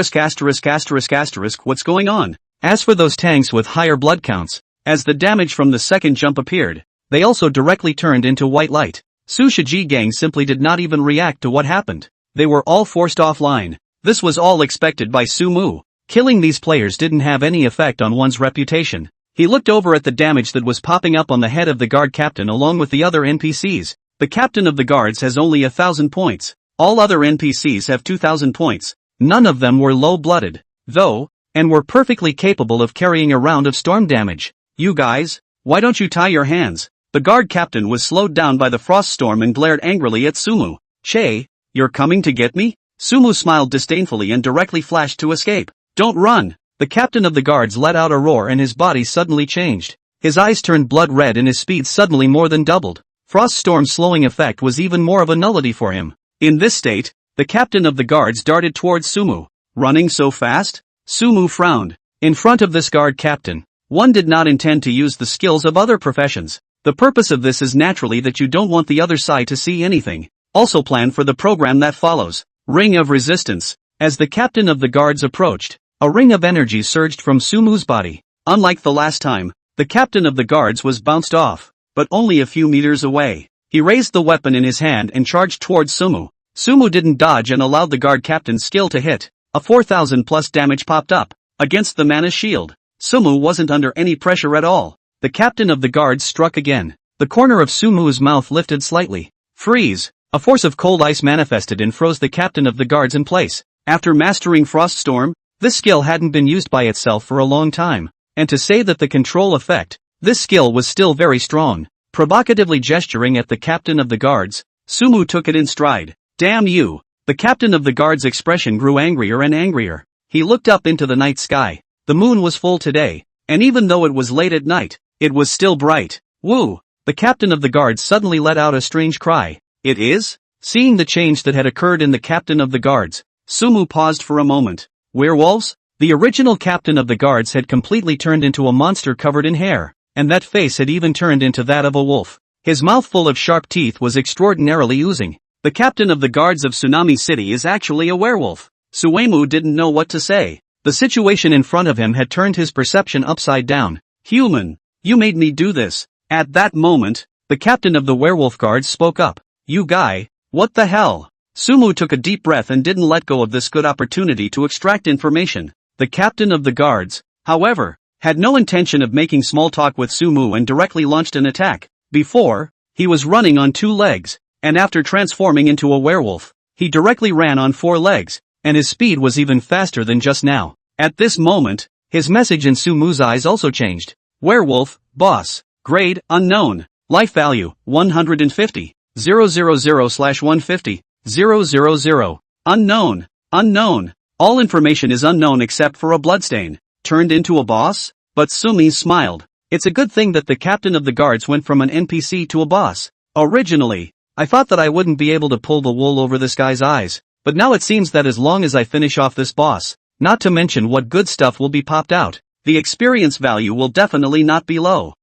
going on? As for those tanks with higher blood counts, as the damage from the second jump appeared, they also directly turned into white light. Su Shiji gang simply did not even react to what happened. They were all forced offline. This was all expected by Sumu. Killing these players didn't have any effect on one's reputation. He looked over at the damage that was popping up on the head of the guard captain along with the other NPCs. The captain of the guards has only 1,000 points. All other NPCs have 2,000 points. None of them were low-blooded, though, and were perfectly capable of carrying a round of storm damage. You guys, why don't you tie your hands? The guard captain was slowed down by the frost storm and glared angrily at Sumu. Che, you're coming to get me? Sumu smiled disdainfully and directly flashed to escape. Don't run! The captain of the guards let out a roar and his body suddenly changed. His eyes turned blood red and his speed suddenly more than doubled. Frost Storm's slowing effect was even more of a nullity for him. In this state, the captain of the guards darted towards Sumu. Running so fast? Sumu frowned. In front of this guard captain, one did not intend to use the skills of other professions. The purpose of this is naturally that you don't want the other side to see anything. Also plan for the program that follows. Ring of Resistance. As the captain of the guards approached, a ring of energy surged from Sumu's body. Unlike the last time, the captain of the guards was bounced off, but only a few meters away. He raised the weapon in his hand and charged towards Sumu. Sumu didn't dodge and allowed the guard captain's skill to hit. A 4,000 plus damage popped up. Against the mana shield, Sumu wasn't under any pressure at all. The captain of the guards struck again. The corner of Sumu's mouth lifted slightly. Freeze! A force of cold ice manifested and froze the captain of the guards in place. After mastering Frost Storm, this skill hadn't been used by itself for a long time. And to say that the control effect, this skill was still very strong. Provocatively gesturing at the captain of the guards, Sumu took it in stride. Damn you! The captain of the guards' expression grew angrier and angrier. He looked up into the night sky. The moon was full today, and even though it was late at night, it was still bright. Woo! The captain of the guards suddenly let out a strange cry. It is? Seeing the change that had occurred in the captain of the guards, Sumu paused for a moment. Werewolves? The original captain of the guards had completely turned into a monster covered in hair, and that face had even turned into that of a wolf. His mouth full of sharp teeth was extraordinarily oozing. The captain of the guards of Tsunami City is actually a werewolf. Suemu didn't know what to say. The situation in front of him had turned his perception upside down. Human, you made me do this. At that moment, the captain of the werewolf guards spoke up. You guy, what the hell? Sumu took a deep breath and didn't let go of this good opportunity to extract information. The captain of the guards, however, had no intention of making small talk with Sumu and directly launched an attack. Before, he was running on 2 legs, and after transforming into a werewolf, he directly ran on 4 legs, and his speed was even faster than just now. At this moment, his message in Sumu's eyes also changed. Werewolf, boss, grade, unknown, life value, 150, 000/150, 000, unknown, unknown. All information is unknown except for a bloodstain. Turned into a boss? But Sumi smiled. It's a good thing that the captain of the guards went from an NPC to a boss. Originally, I thought that I wouldn't be able to pull the wool over this guy's eyes, but now it seems that as long as I finish off this boss, not to mention what good stuff will be popped out, the experience value will definitely not be low.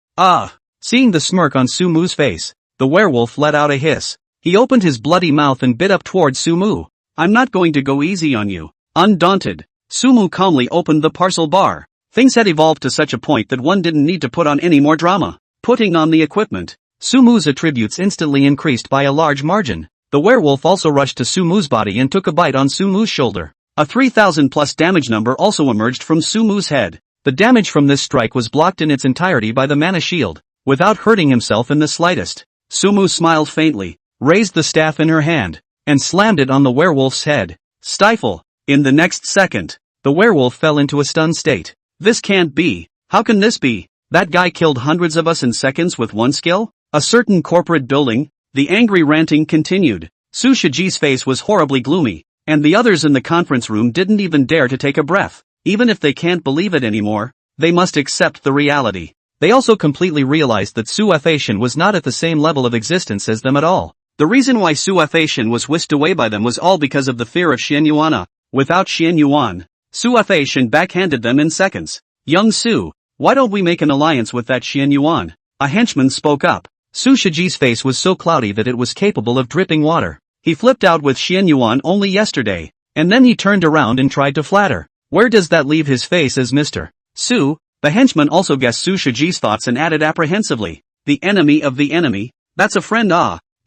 Seeing the smirk on Sumu's face, the werewolf let out a hiss. He opened his bloody mouth and bit up towards Sumu. I'm not going to go easy on you. Undaunted, Sumu calmly opened the parcel bar. Things had evolved to such a point that one didn't need to put on any more drama. Putting on the equipment, Sumu's attributes instantly increased by a large margin. The werewolf also rushed to Sumu's body and took a bite on Sumu's shoulder. A 3000 plus damage number also emerged from Sumu's head. The damage from this strike was blocked in its entirety by the mana shield, without hurting himself in the slightest. Sumu smiled faintly, raised the staff in her hand, and slammed it on the werewolf's head. Stifle! In the next second, the werewolf fell into a stunned state. This can't be. How can this be? That guy killed hundreds of us in seconds with one skill? A certain corporate building? The angry ranting continued. Su Shiji's face was horribly gloomy, and the others in the conference room didn't even dare to take a breath. Even if they can't believe it anymore, they must accept the reality. They also completely realized that Su Fashion was not at the same level of existence as them at all. The reason why Su Fashion was whisked away by them was all because of the fear of Xian Yuana. Without Xian Yuan, Su Fashion backhanded them in seconds. Young Su, why don't we make an alliance with that Xian Yuan? A henchman spoke up. Su Shiji's face was so cloudy that it was capable of dripping water. He flipped out with Xian Yuan only yesterday, and then he turned around and tried to flatter. Where does that leave his face as Mr. Su? The henchman also guessed Su Shiji's thoughts and added apprehensively. The enemy of the enemy? That's a friend.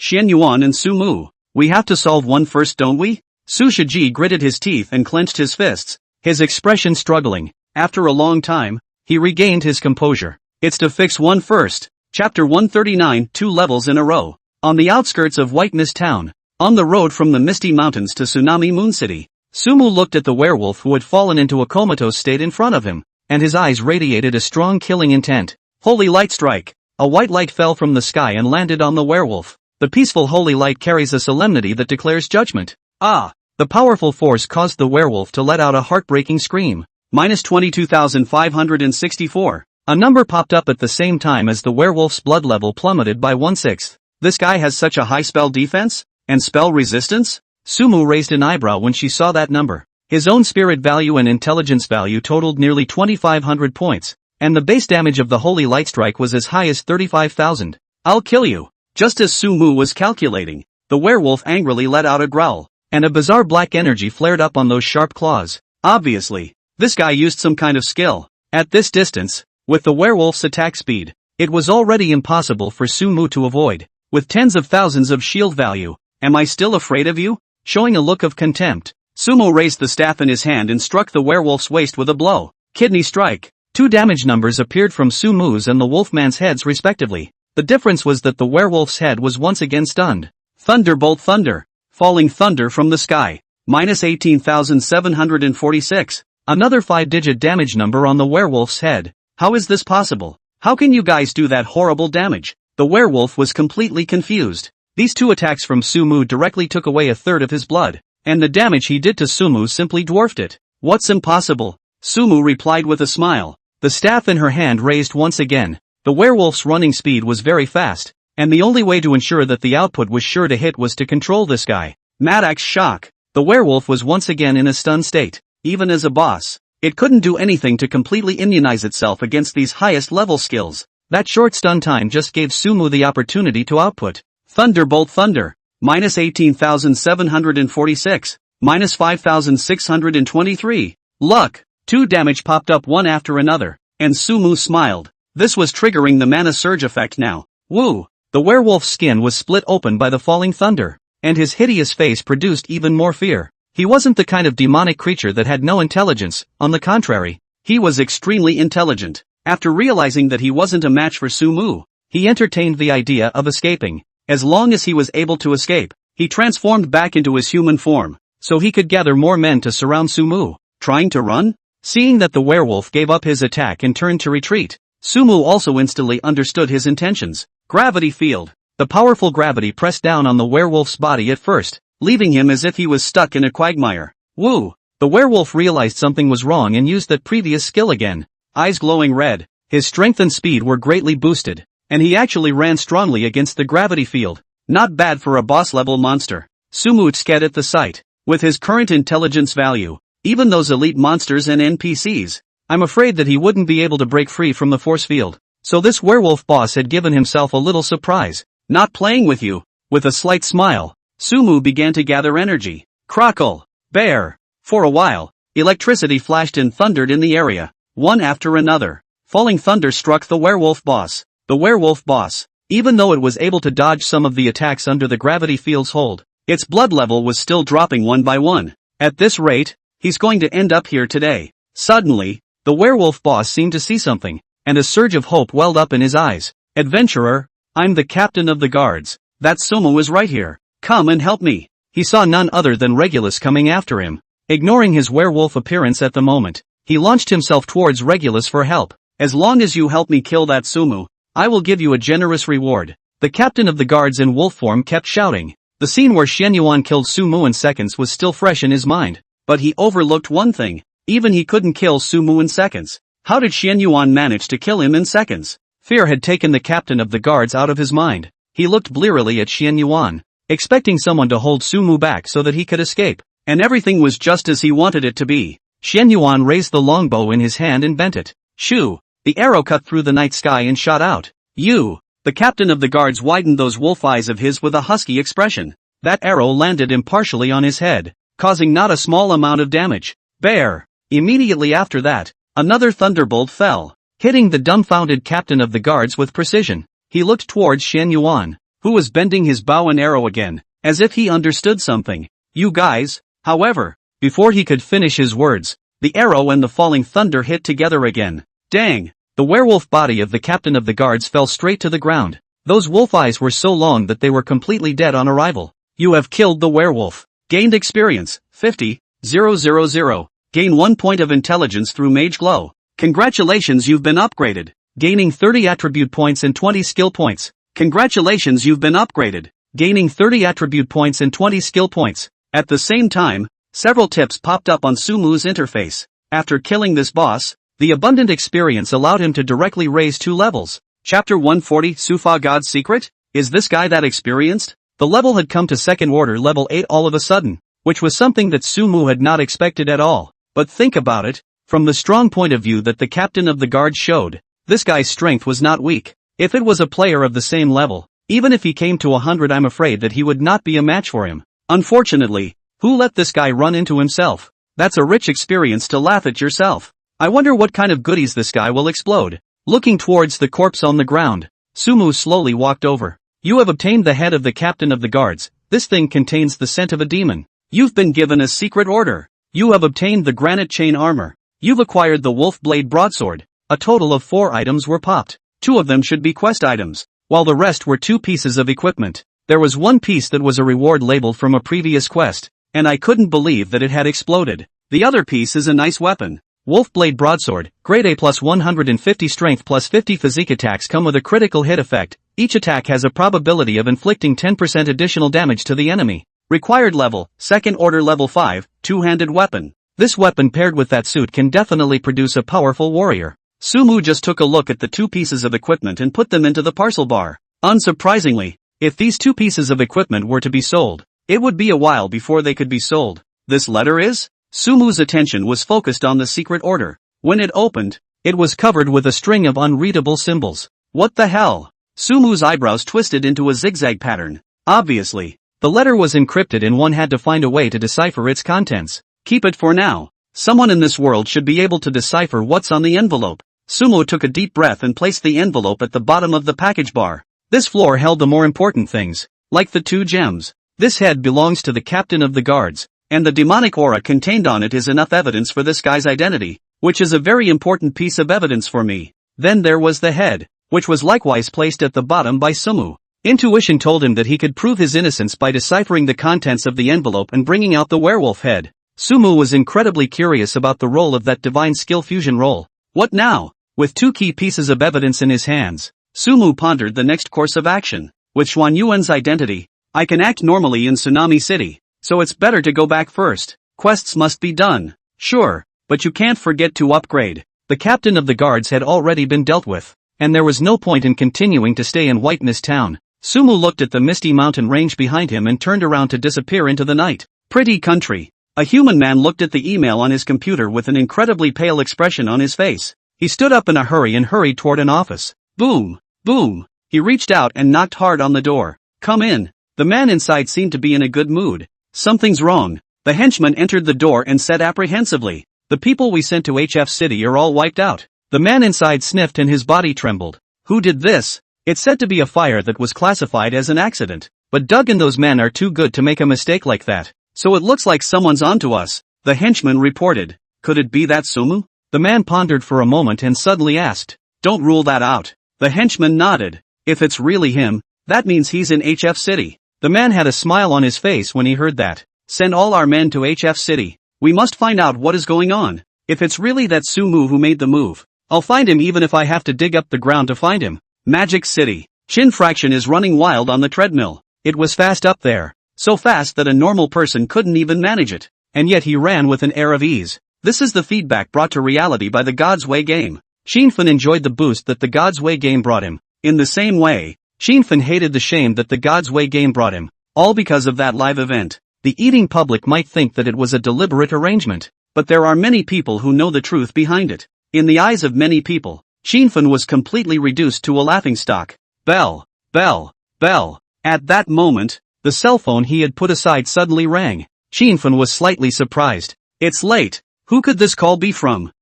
Xian Yuan and Su Mu. We have to solve one first, don't we? Su Shiji gritted his teeth and clenched his fists, his expression struggling. After a long time, he regained his composure. It's to fix one first. Chapter 139, 2 levels in a row. On the outskirts of White Mist Town, on the road from the Misty Mountains to Tsunami Moon City, Sumu looked at the werewolf who had fallen into a comatose state in front of him, and his eyes radiated a strong killing intent. Holy light strike! A white light fell from the sky and landed on the werewolf. The peaceful holy light carries a solemnity that declares judgment. The powerful force caused the werewolf to let out a heartbreaking scream. Minus 22,564. A number popped up at the same time as the werewolf's blood level plummeted by 1/6. This guy has such a high spell defense? And spell resistance? Sumu raised an eyebrow when she saw that number. His own spirit value and intelligence value totaled nearly 2,500 points, and the base damage of the holy light strike was as high as 35,000. I'll kill you. Just as Sumu was calculating, the werewolf angrily let out a growl, and a bizarre black energy flared up on those sharp claws. Obviously, this guy used some kind of skill. At this distance, with the werewolf's attack speed, it was already impossible for Sumu to avoid. With tens of thousands of shield value, am I still afraid of you? Showing a look of contempt, Sumu raised the staff in his hand and struck the werewolf's waist with a blow. Kidney strike. 2 damage numbers appeared from Sumu's and the wolfman's heads respectively. The difference was that the werewolf's head was once again stunned. Thunderbolt thunder. Falling thunder from the sky. Minus 18,746. Another 5-digit damage number on the werewolf's head. How is this possible? How can you guys do that horrible damage? The werewolf was completely confused. These 2 attacks from Sumu directly took away a third of his blood, and the damage he did to Sumu simply dwarfed it. What's impossible? Sumu replied with a smile. The staff in her hand raised once again. The werewolf's running speed was very fast, and the only way to ensure that the output was sure to hit was to control this guy. Maddox shock. The werewolf was once again in a stunned state. Even as a boss, it couldn't do anything to completely immunize itself against these highest level skills. That short stun time just gave Sumu the opportunity to output. Thunderbolt thunder. Minus 18,746. Minus 5,623. Luck. 2 damage popped up one after another, and Sumu smiled. This was triggering the mana surge effect now. Woo! The werewolf's skin was split open by the falling thunder. and his hideous face produced even more fear. He wasn't the kind of demonic creature that had no intelligence, on the contrary, he was extremely intelligent. After realizing that he wasn't a match for Sumu, he entertained the idea of escaping. As long as he was able to escape, he transformed back into his human form, so he could gather more men to surround Sumu. Trying to run? Seeing that the werewolf gave up his attack and turned to retreat, Sumu also instantly understood his intentions. Gravity field. The powerful gravity pressed down on the werewolf's body at first, leaving him as if he was stuck in a quagmire. Woo! The werewolf realized something was wrong and used that previous skill again. Eyes glowing red, his strength and speed were greatly boosted, and he actually ran strongly against the gravity field. Not bad for a boss-level monster. Sumu scared at the sight. With his current intelligence value, even those elite monsters and NPCs, I'm afraid that he wouldn't be able to break free from the force field. So this werewolf boss had given himself a little surprise. Not playing with you. With a slight smile, Sumu began to gather energy. Crackle. Bear. For a while, electricity flashed and thundered in the area, one after another. Falling thunder struck the werewolf boss. The werewolf boss, even though it was able to dodge some of the attacks under the gravity field's hold, its blood level was still dropping one by one. At this rate, he's going to end up here today. Suddenly, the werewolf boss seemed to see something, and a surge of hope welled up in his eyes. Adventurer, I'm the captain of the guards. That Sumu is right here. Come and help me. He saw none other than Regulus coming after him. Ignoring his werewolf appearance at the moment, he launched himself towards Regulus for help. As long as you help me kill that Sumu, I will give you a generous reward. The captain of the guards in wolf form kept shouting. The scene where Xianyuan killed Sumu in seconds was still fresh in his mind, but he overlooked one thing. Even he couldn't kill Sumu in seconds. How did Xianyuan manage to kill him in seconds? Fear had taken the captain of the guards out of his mind. He looked blearily at Xianyuan, expecting someone to hold Sumu back so that he could escape, and everything was just as he wanted it to be. Xianyuan raised the longbow in his hand and bent it. Shoo! The arrow cut through the night sky and shot out. You! The captain of the guards widened those wolf eyes of his with a husky expression. That arrow landed impartially on his head, causing not a small amount of damage. Bear! Immediately after that, another thunderbolt fell, hitting the dumbfounded captain of the guards with precision. He looked towards Xianyuan, who was bending his bow and arrow again, as if he understood something. You guys, however, before he could finish his words, the arrow and the falling thunder hit together again. Dang! The werewolf body of the captain of the guards fell straight to the ground. Those wolf eyes were so long that they were completely dead on arrival. You have killed the werewolf. Gained experience, 50,000. Gain 1 point of intelligence through Mage Glow. Congratulations, you've been upgraded. Gaining 30 attribute points and 20 skill points. Congratulations, you've been upgraded. Gaining 30 attribute points and 20 skill points. At the same time, several tips popped up on Sumu's interface. After killing this boss, the abundant experience allowed him to directly raise 2 levels. Chapter 140, Sufa God's Secret? Is this guy that experienced? The level had come to second order level 8 all of a sudden, which was something that Sumu had not expected at all. But think about it, from the strong point of view that the captain of the guard showed, this guy's strength was not weak. If it was a player of the same level, even if he came to 100, I'm afraid that he would not be a match for him. Unfortunately, who let this guy run into himself? That's a rich experience to laugh at yourself. I wonder what kind of goodies this guy will explode. Looking towards the corpse on the ground, Sumu slowly walked over. You have obtained the head of the captain of the guards. This thing contains the scent of a demon. You've been given a secret order. You have obtained the granite chain armor. You've acquired the wolf blade broadsword. A total of 4 items were popped. 2 of them should be quest items, while the rest were 2 pieces of equipment. There was one piece that was a reward labeled from a previous quest, and I couldn't believe that it had exploded. The other piece is a nice weapon. Wolf Blade Broadsword, Grade A plus 150 strength plus 50 physique attacks come with a critical hit effect. Each attack has a probability of inflicting 10% additional damage to the enemy. Required level, second order level 5, two-handed weapon. This weapon paired with that suit can definitely produce a powerful warrior. Sumu just took a look at the 2 pieces of equipment and put them into the parcel bar. Unsurprisingly, if these 2 pieces of equipment were to be sold, it would be a while before they could be sold. This letter is? Sumu's attention was focused on the secret order. When it opened, it was covered with a string of unreadable symbols. What the hell? Sumu's eyebrows twisted into a zigzag pattern. Obviously, the letter was encrypted and one had to find a way to decipher its contents. Keep it for now. Someone in this world should be able to decipher what's on the envelope. Sumu took a deep breath and placed the envelope at the bottom of the package bar. This floor held the more important things, like the 2 gems. This head belongs to the captain of the guards, and the demonic aura contained on it is enough evidence for this guy's identity, which is a very important piece of evidence for me. Then there was the head, which was likewise placed at the bottom by Sumu. Intuition told him that he could prove his innocence by deciphering the contents of the envelope and bringing out the werewolf head. Sumu was incredibly curious about the role of that divine skill fusion roll. What now? With two key pieces of evidence in his hands, Sumu pondered the next course of action. With Xuan Yuan's identity, I can act normally in Tsunami City, so it's better to go back first. Quests must be done. Sure, but you can't forget to upgrade. The captain of the guards had already been dealt with, and there was no point in continuing to stay in White Mist Town. Sumu looked at the misty mountain range behind him and turned around to disappear into the night. Pretty country. A human man looked at the email on his computer with an incredibly pale expression on his face. He stood up in a hurry and hurried toward an office. Boom! Boom! He reached out and knocked hard on the door. Come in. The man inside seemed to be in a good mood. Something's wrong. The henchman entered the door and said apprehensively, the people we sent to HF City are all wiped out. The man inside sniffed and his body trembled. Who did this? It's said to be a fire that was classified as an accident. But Doug and those men are too good to make a mistake like that. So it looks like someone's onto us. The henchman reported. Could it be that Sumu? The man pondered for a moment and suddenly asked. Don't rule that out. The henchman nodded. If it's really him, that means he's in HF City. The man had a smile on his face when he heard that. Send all our men to HF City. We must find out what is going on. If it's really that Sumu who made the move, I'll find him even if I have to dig up the ground to find him. Magic City. Chin Fraction is running wild on the treadmill. It was fast up there. So fast that a normal person couldn't even manage it. And yet he ran with an air of ease. This is the feedback brought to reality by the God's Way game. Shinfen enjoyed the boost that the God's Way game brought him. In the same way, Shinfen hated the shame that the God's Way game brought him. All because of that live event. The eating public might think that it was a deliberate arrangement. But there are many people who know the truth behind it. In the eyes of many people, Shinfen was completely reduced to a laughingstock. Bell, bell, bell. At that moment, the cell phone he had put aside suddenly rang. Shinfen was slightly surprised. It's late. Who could this call be from?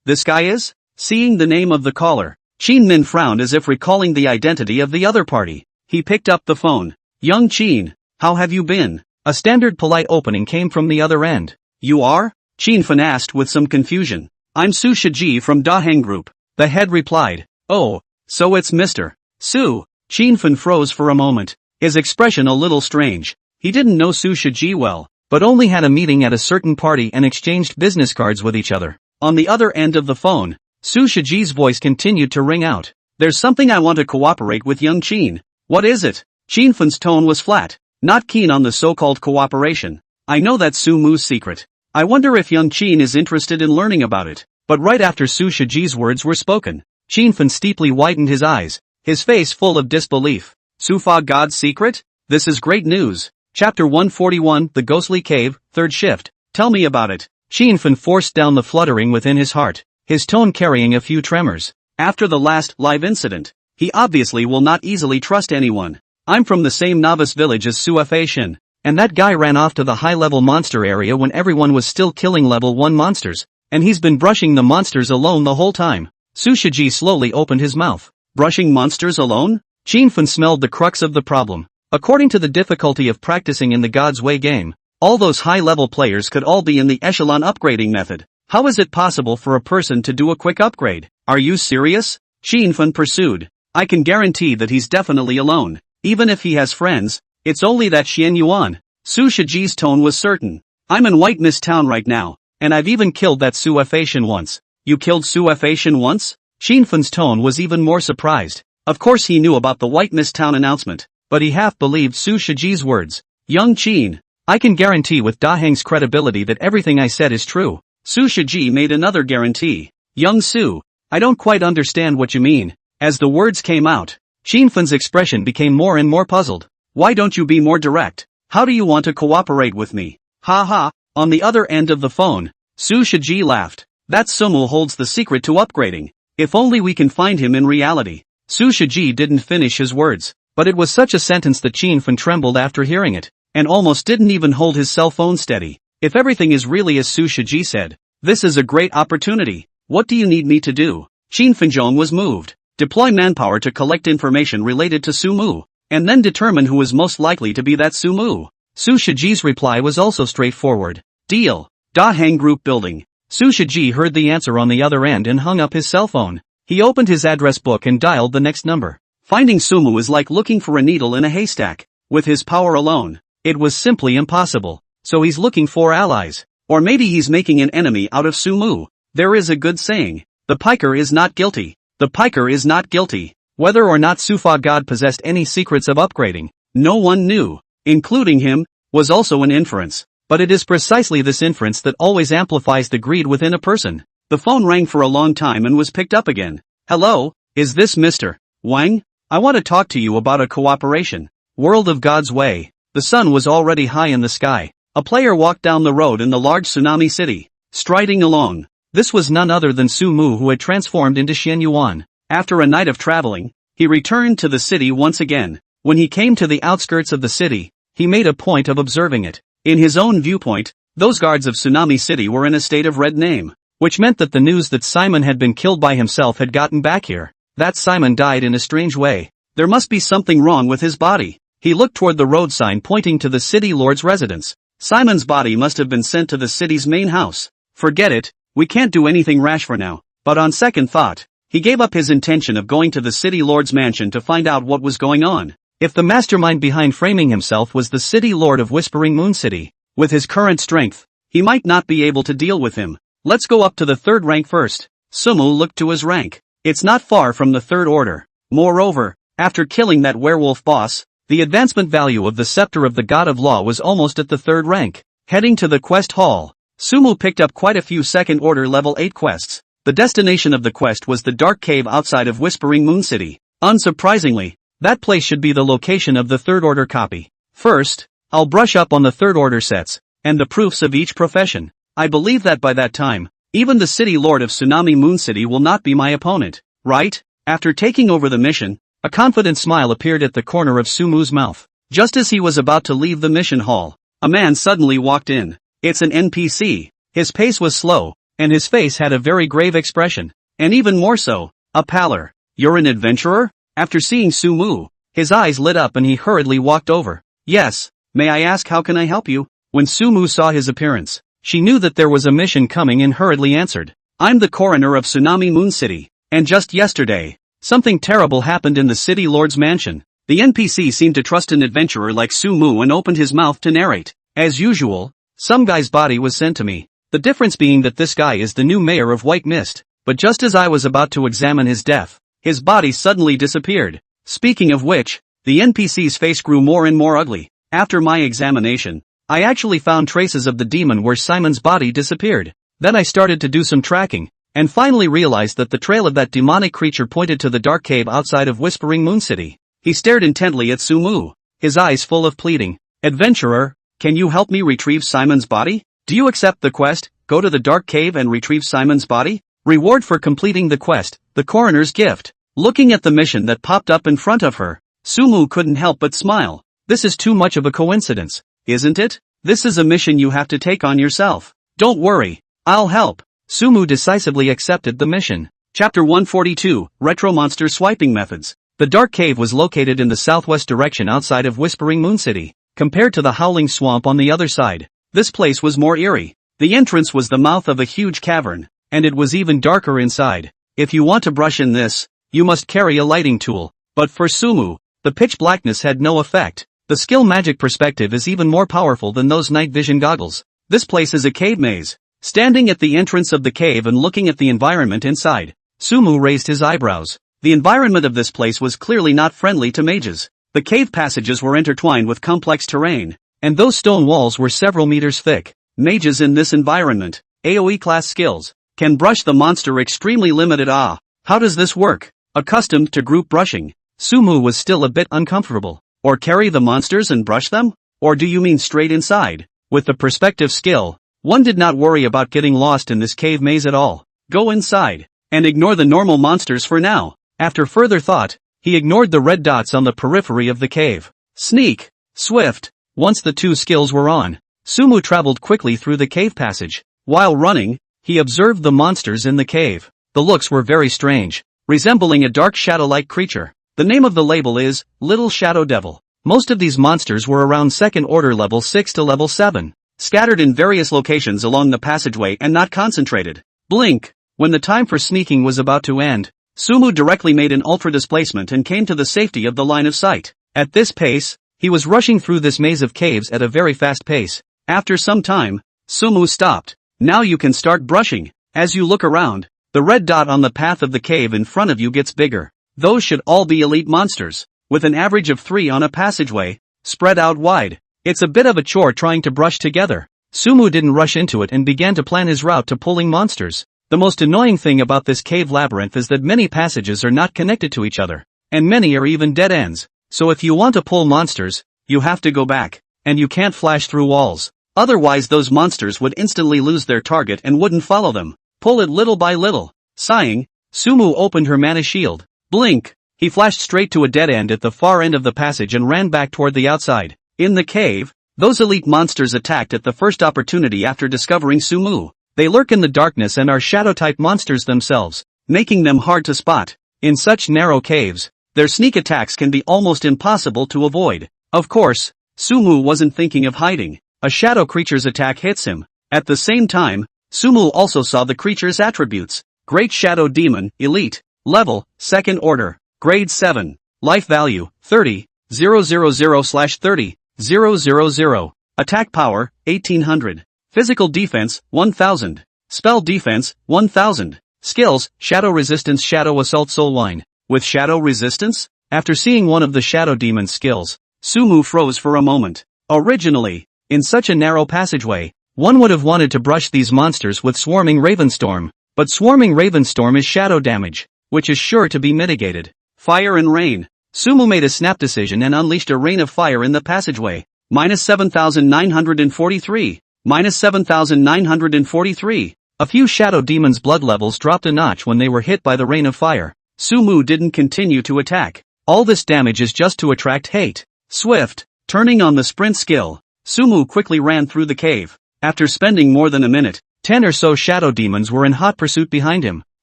This guy is? Seeing the name of the caller, Qin Min frowned as if recalling the identity of the other party. He picked up the phone. Young Qin, how have you been? A standard polite opening came from the other end. You are? Qin asked with some confusion. I'm Su Shiji from Daheng Group. The head replied. Oh, so it's Mr. Su. Qin froze for a moment, his expression a little strange. He didn't know Su Shiji well, but only had a meeting at a certain party and exchanged business cards with each other. On the other end of the phone, Su Shiji's voice continued to ring out. There's something I want to cooperate with young Qin. What is it? Qinfen's tone was flat, not keen on the so-called cooperation. I know that's Su Mu's secret. I wonder if young Qin is interested in learning about it. But right after Su Shiji's words were spoken, Qinfen steeply widened his eyes, his face full of disbelief. Su Fa God's secret? This is great news. Chapter 141, The Ghostly Cave, Third Shift. Tell me about it. Qinfen forced down the fluttering within his heart, his tone carrying a few tremors. After the last live incident, he obviously will not easily trust anyone. I'm from the same novice village as Su Fei Shin, and that guy ran off to the high-level monster area when everyone was still killing level 1 monsters, and he's been brushing the monsters alone the whole time. Su Shiji slowly opened his mouth. Brushing monsters alone? Qinfen smelled the crux of the problem. According to the difficulty of practicing in the God's Way game, all those high-level players could all be in the echelon upgrading method. How is it possible for a person to do a quick upgrade? Are you serious? Qinfen pursued. I can guarantee that he's definitely alone. Even if he has friends, it's only that Xian Yuan. Su Shiji's tone was certain. I'm in White Mist Town right now, and I've even killed that Su Fei Shin once. You killed Su Fei Shin once? Qinfen's tone was even more surprised. Of course he knew about the White Mist Town announcement, but he half believed Su Shiji's words. Young Qin, I can guarantee with Daheng's credibility that everything I said is true. Su Shiji made another guarantee. Young Su, I don't quite understand what you mean. As the words came out, Qinfen's expression became more and more puzzled. Why don't you be more direct? How do you want to cooperate with me? Ha ha. On the other end of the phone, Su Shiji laughed. That Sumu holds the secret to upgrading. If only we can find him in reality. Su Shiji didn't finish his words, but it was such a sentence that Qinfen trembled after hearing it, and almost didn't even hold his cell phone steady. If everything is really as Su Shiji said, this is a great opportunity. What do you need me to do? Qinfenjong was moved. Deploy manpower to collect information related to Su Mu, and then determine who was most likely to be that Sumu. Su Shiji's reply was also straightforward. Deal. Da Hang Group Building. Su Shiji heard the answer on the other end and hung up his cell phone. He opened his address book and dialed the next number. Finding Sumu is like looking for a needle in a haystack. With his power alone, it was simply impossible. So he's looking for allies. Or maybe he's making an enemy out of Sumu. There is a good saying. The piker is not guilty. The piker is not guilty. Whether or not Sufa God possessed any secrets of upgrading, no one knew, including him, was also an inference. But it is precisely this inference that always amplifies the greed within a person. The phone rang for a long time and was picked up again. Hello, is this Mr. Wang? I want to talk to you about a cooperation. World of God's Way. The sun was already high in the sky. A player walked down the road in the large tsunami city, striding along. This was none other than Su Mu, who had transformed into Xian Yuan. After a night of traveling, he returned to the city once again. When he came to the outskirts of the city, he made a point of observing it. In his own viewpoint, those guards of Tsunami City were in a state of red name, which meant that the news that Simon had been killed by himself had gotten back here. That Simon died in a strange way. There must be something wrong with his body. He looked toward the road sign pointing to the city lord's residence. Simon's body must have been sent to the city's main house. Forget it, we can't do anything rash for now. But on second thought, he gave up his intention of going to the city lord's mansion to find out what was going on. If the mastermind behind framing himself was the city lord of Whispering Moon City, with his current strength, he might not be able to deal with him. Let's go up to the third rank first. Sumu looked to his rank. It's not far from the third order. Moreover, after killing that werewolf boss, the advancement value of the scepter of the god of law was almost at the third rank. Heading to the quest hall, Sumu picked up quite a few second order level 8 quests. The destination of the quest was the dark cave outside of Whispering Moon City. Unsurprisingly, that place should be the location of the third order copy. First, I'll brush up on the third order sets, and the proofs of each profession. I believe that by that time, even the city lord of Tsunami Moon City will not be my opponent, right? After taking over the mission, a confident smile appeared at the corner of Sumu's mouth. Just as he was about to leave the mission hall, a man suddenly walked in. It's an NPC. His pace was slow, and his face had a very grave expression, and even more so, a pallor. You're an adventurer? After seeing Sumu, his eyes lit up and he hurriedly walked over. Yes, may I ask how can I help you? When Sumu saw his appearance, she knew that there was a mission coming and hurriedly answered. I'm the coroner of Tsunami Moon City, and just yesterday, something terrible happened in the city lord's mansion. The NPC seemed to trust an adventurer like Sumu and opened his mouth to narrate. As usual, some guy's body was sent to me. The difference being that this guy is the new mayor of White Mist. But just as I was about to examine his death, his body suddenly disappeared. Speaking of which, the NPC's face grew more and more ugly. After my examination, I actually found traces of the demon where Simon's body disappeared. Then I started to do some tracking, and finally realized that the trail of that demonic creature pointed to the dark cave outside of Whispering Moon City. He stared intently at Sumu, his eyes full of pleading. Adventurer, can you help me retrieve Simon's body? Do you accept the quest, go to the dark cave and retrieve Simon's body? Reward for completing the quest, the coroner's gift. Looking at the mission that popped up in front of her, Sumu couldn't help but smile. This is too much of a coincidence, isn't it? This is a mission you have to take on yourself. Don't worry, I'll help. Sumu decisively accepted the mission. Chapter 142, Retro Monster Swiping Methods. The dark cave was located in the southwest direction outside of Whispering Moon City. Compared to the Howling Swamp on the other side, this place was more eerie. The entrance was the mouth of a huge cavern, and it was even darker inside. If you want to brush in this, you must carry a lighting tool. But for Sumu, the pitch blackness had no effect. The skill magic perspective is even more powerful than those night vision goggles. This place is a cave maze. Standing at the entrance of the cave and looking at the environment inside, Sumu raised his eyebrows. The environment of this place was clearly not friendly to mages. The cave passages were intertwined with complex terrain, and those stone walls were several meters thick. Mages in this environment, AoE class skills, can brush the monster extremely limited. How does this work? Accustomed to group brushing, Sumu was still a bit uncomfortable. Or carry the monsters and brush them? Or do you mean straight inside? With the perspective skill, one did not worry about getting lost in this cave maze at all. Go inside, and ignore the normal monsters for now. After further thought, he ignored the red dots on the periphery of the cave. Sneak, swift. Once the two skills were on, Sumu traveled quickly through the cave passage. While running, he observed the monsters in the cave. The looks were very strange, resembling a dark shadow-like creature. The name of the label is Little Shadow Devil. Most of these monsters were around second order level 6 to level 7, scattered in various locations along the passageway and not concentrated. Blink. When the time for sneaking was about to end, Sumu directly made an ultra displacement and came to the safety of the line of sight. At this pace, he was rushing through this maze of caves at a very fast pace. After some time, Sumu stopped. Now you can start brushing. As you look around, the red dot on the path of the cave in front of you gets bigger. Those should all be elite monsters, with an average of 3 on a passageway, spread out wide. It's a bit of a chore trying to brush together. Sumu didn't rush into it and began to plan his route to pulling monsters. The most annoying thing about this cave labyrinth is that many passages are not connected to each other, and many are even dead ends. So if you want to pull monsters, you have to go back, and you can't flash through walls. Otherwise those monsters would instantly lose their target and wouldn't follow them. Pull it little by little. Sighing, Sumu opened her mana shield. Blink. He flashed straight to a dead end at the far end of the passage and ran back toward the outside. In the cave, those elite monsters attacked at the first opportunity after discovering Sumu. They lurk in the darkness and are shadow-type monsters themselves, making them hard to spot. In such narrow caves, their sneak attacks can be almost impossible to avoid. Of course, Sumu wasn't thinking of hiding. A shadow creature's attack hits him. At the same time, Sumu also saw the creature's attributes. Great Shadow Demon, Elite, Level, Second Order, Grade 7, Life Value, 30, 000/30, 000, Attack Power, 1800, Physical Defense, 1000, Spell Defense, 1000, Skills, Shadow Resistance Shadow Assault Soulwine. With Shadow Resistance? After seeing one of the Shadow Demon's skills, Sumu froze for a moment. Originally, in such a narrow passageway, one would have wanted to brush these monsters with Swarming Ravenstorm, but Swarming Ravenstorm is shadow damage, which is sure to be mitigated. Fire and Rain. Sumu made a snap decision and unleashed a rain of fire in the passageway. -7,943. -7,943. A few Shadow Demons' blood levels dropped a notch when they were hit by the rain of fire. Sumu didn't continue to attack. All this damage is just to attract hate. Swift. Turning on the sprint skill, Sumu quickly ran through the cave. After spending more than a minute, 10 or so Shadow Demons were in hot pursuit behind him.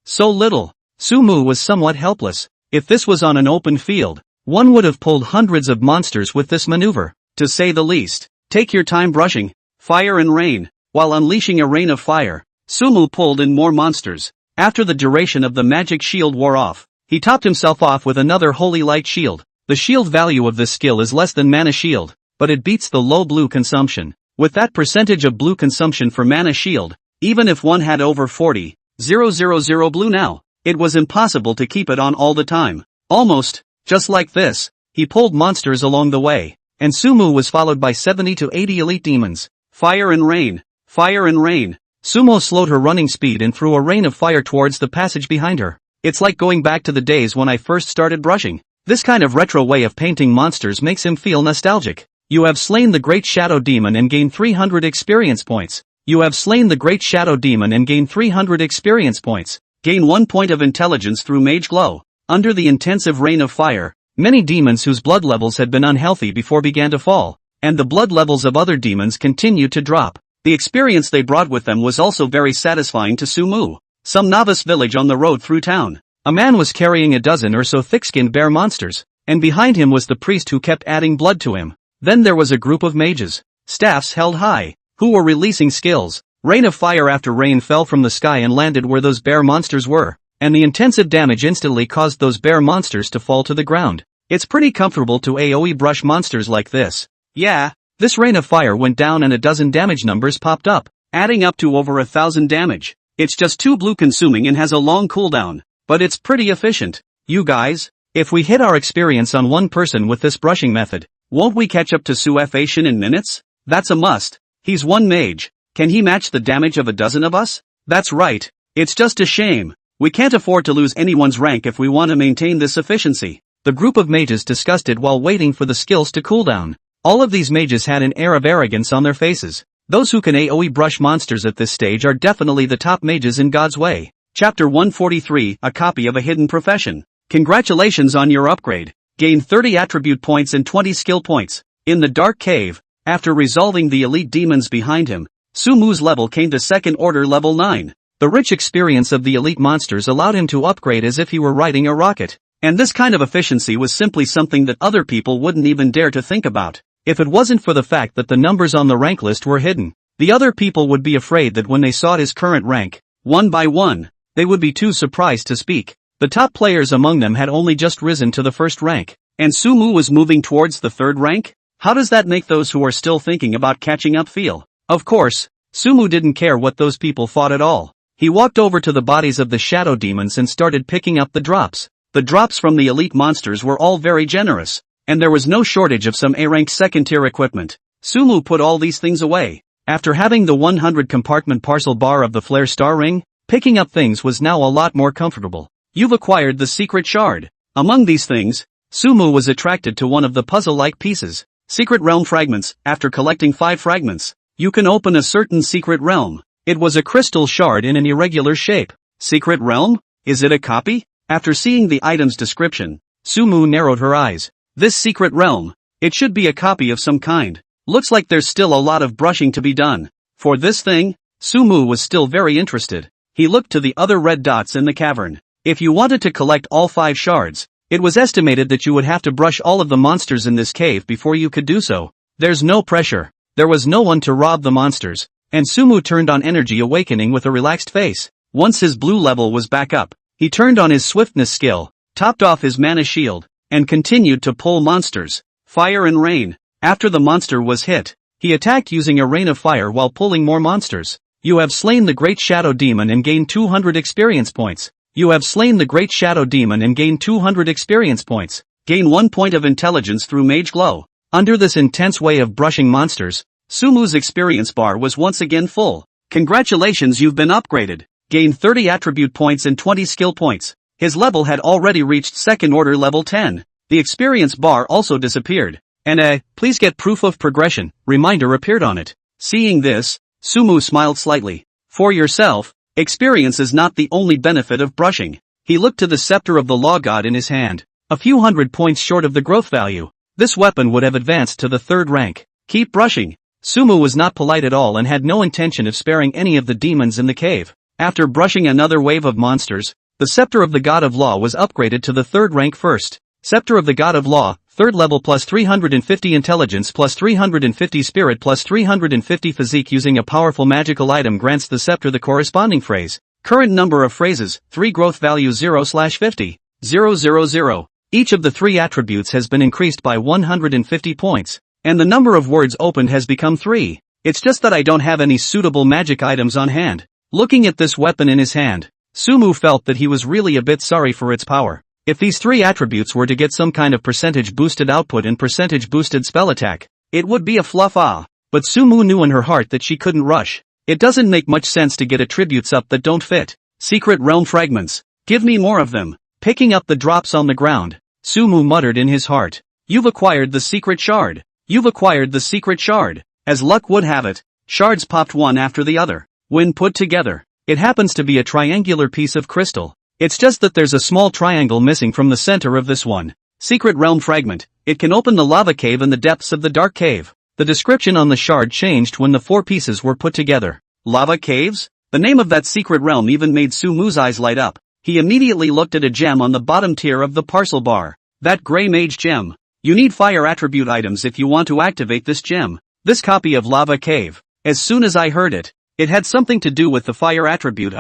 So little. Sumu was somewhat helpless. If this was on an open field, one would have pulled hundreds of monsters with this maneuver, to say the least. Take your time brushing. Fire and Rain. While unleashing a rain of fire, Sumu pulled in more monsters. After the duration of the magic shield wore off, he topped himself off with another Holy Light Shield. The shield value of this skill is less than Mana Shield, but it beats the low blue consumption. With that percentage of blue consumption for Mana Shield, even if one had over 40,000 blue now, it was impossible to keep it on all the time. Almost, just like this, he pulled monsters along the way, and Sumu was followed by 70 to 80 elite demons. Fire and Rain. Fire and Rain. Sumo slowed her running speed and threw a rain of fire towards the passage behind her. It's like going back to the days when I first started brushing. This kind of retro way of painting monsters makes him feel nostalgic. You have slain the Great Shadow Demon and gained 300 experience points. You have slain the Great Shadow Demon and gained 300 experience points. Gain 1 point of intelligence through Mage Glow. Under the intensive rain of fire, many demons whose blood levels had been unhealthy before began to fall, and the blood levels of other demons continued to drop. The experience they brought with them was also very satisfying to Sumu. Some novice village on the road through town. A man was carrying a dozen or so thick-skinned bear monsters, and behind him was the priest who kept adding blood to him. Then there was a group of mages, staffs held high, who were releasing skills. Rain of fire after rain fell from the sky and landed where those bear monsters were, and the intensive damage instantly caused those bear monsters to fall to the ground. It's pretty comfortable to AoE brush monsters like this. Yeah, this rain of fire went down and a dozen damage numbers popped up, adding up to over 1,000 damage. It's just 2 blue consuming and has a long cooldown, but it's pretty efficient. You guys, if we hit our experience on one person with this brushing method, won't we catch up to Suefation in minutes? That's a must. He's one mage. Can he match the damage of a dozen of us? That's right. It's just a shame. We can't afford to lose anyone's rank if we want to maintain this efficiency. The group of mages discussed it while waiting for the skills to cool down. All of these mages had an air of arrogance on their faces. Those who can AoE brush monsters at this stage are definitely the top mages in God's way. Chapter 143, a copy of a hidden profession. Congratulations on your upgrade. Gain 30 attribute points and 20 skill points. In the dark cave, after resolving the elite demons behind him, Sumu's level came to second order level 9. The rich experience of the elite monsters allowed him to upgrade as if he were riding a rocket. And this kind of efficiency was simply something that other people wouldn't even dare to think about. If it wasn't for the fact that the numbers on the rank list were hidden, the other people would be afraid that when they saw his current rank, one by one, they would be too surprised to speak. The top players among them had only just risen to the first rank, and Sumu was moving towards the third rank? How does that make those who are still thinking about catching up feel? Of course, Sumu didn't care what those people thought at all. He walked over to the bodies of the shadow demons and started picking up the drops. The drops from the elite monsters were all very generous, and there was no shortage of some A-ranked second-tier equipment. Sumu put all these things away. After having the 100-compartment parcel bar of the Flare Star Ring, picking up things was now a lot more comfortable. You've acquired the secret shard. Among these things, Sumu was attracted to one of the puzzle-like pieces. Secret Realm Fragments. After collecting 5 fragments, you can open a certain secret realm. It was a crystal shard in an irregular shape. Secret Realm? Is it a copy? After seeing the item's description, Sumu narrowed her eyes. This secret realm. It should be a copy of some kind. Looks like there's still a lot of brushing to be done. For this thing, Sumu was still very interested. He looked to the other red dots in the cavern. If you wanted to collect all 5 shards, it was estimated that you would have to brush all of the monsters in this cave before you could do so. There's no pressure. There was no one to rob the monsters, and Sumu turned on Energy Awakening with a relaxed face. Once his blue level was back up, he turned on his swiftness skill, topped off his mana shield, and continued to pull monsters. Fire and Rain. After the monster was hit, he attacked using a rain of fire while pulling more monsters. You have slain the Great Shadow Demon and gained 200 experience points. You have slain the Great Shadow Demon and gained 200 experience points. Gain 1 point of intelligence through Mage Glow. Under this intense way of brushing monsters, Sumu's experience bar was once again full. Congratulations, you've been upgraded. Gain 30 attribute points and 20 skill points. His level had already reached second order level 10. The experience bar also disappeared. And please get proof of progression, reminder appeared on it. Seeing this, Sumu smiled slightly. For yourself, experience is not the only benefit of brushing. He looked to the scepter of the law god in his hand. A few hundred points short of the growth value. This weapon would have advanced to the 3rd rank. Keep brushing. Sumu was not polite at all and had no intention of sparing any of the demons in the cave. After brushing another wave of monsters, the scepter of the god of law was upgraded to the 3rd rank first. Scepter of the god of law, 3rd level plus 350 intelligence plus 350 spirit plus 350 physique. Using a powerful magical item grants the scepter the corresponding phrase. Current number of phrases, 3 growth value 0/50. 000. Each of the 3 attributes has been increased by 150 points, and the number of words opened has become 3. It's just that I don't have any suitable magic items on hand. Looking at this weapon in his hand, Sumu felt that he was really a bit sorry for its power. If these 3 attributes were to get some kind of percentage boosted output and percentage boosted spell attack, it would be a fluff. But Sumu knew in her heart that she couldn't rush. It doesn't make much sense to get attributes up that don't fit. Secret Realm Fragments. Give me more of them. Picking up the drops on the ground, Sumu muttered in his heart. You've acquired the secret shard. You've acquired the secret shard. As luck would have it, shards popped one after the other. When put together, it happens to be a triangular piece of crystal. It's just that there's a small triangle missing from the center of this one. Secret Realm Fragment. It can open the lava cave in the depths of the dark cave. The description on the shard changed when the 4 pieces were put together. Lava caves? The name of that secret realm even made Sumu's eyes light up. He immediately looked at a gem on the bottom tier of the parcel bar. That gray mage gem. You need fire attribute items if you want to activate this gem. This copy of Lava Cave. As soon as I heard it, it had something to do with the fire attribute.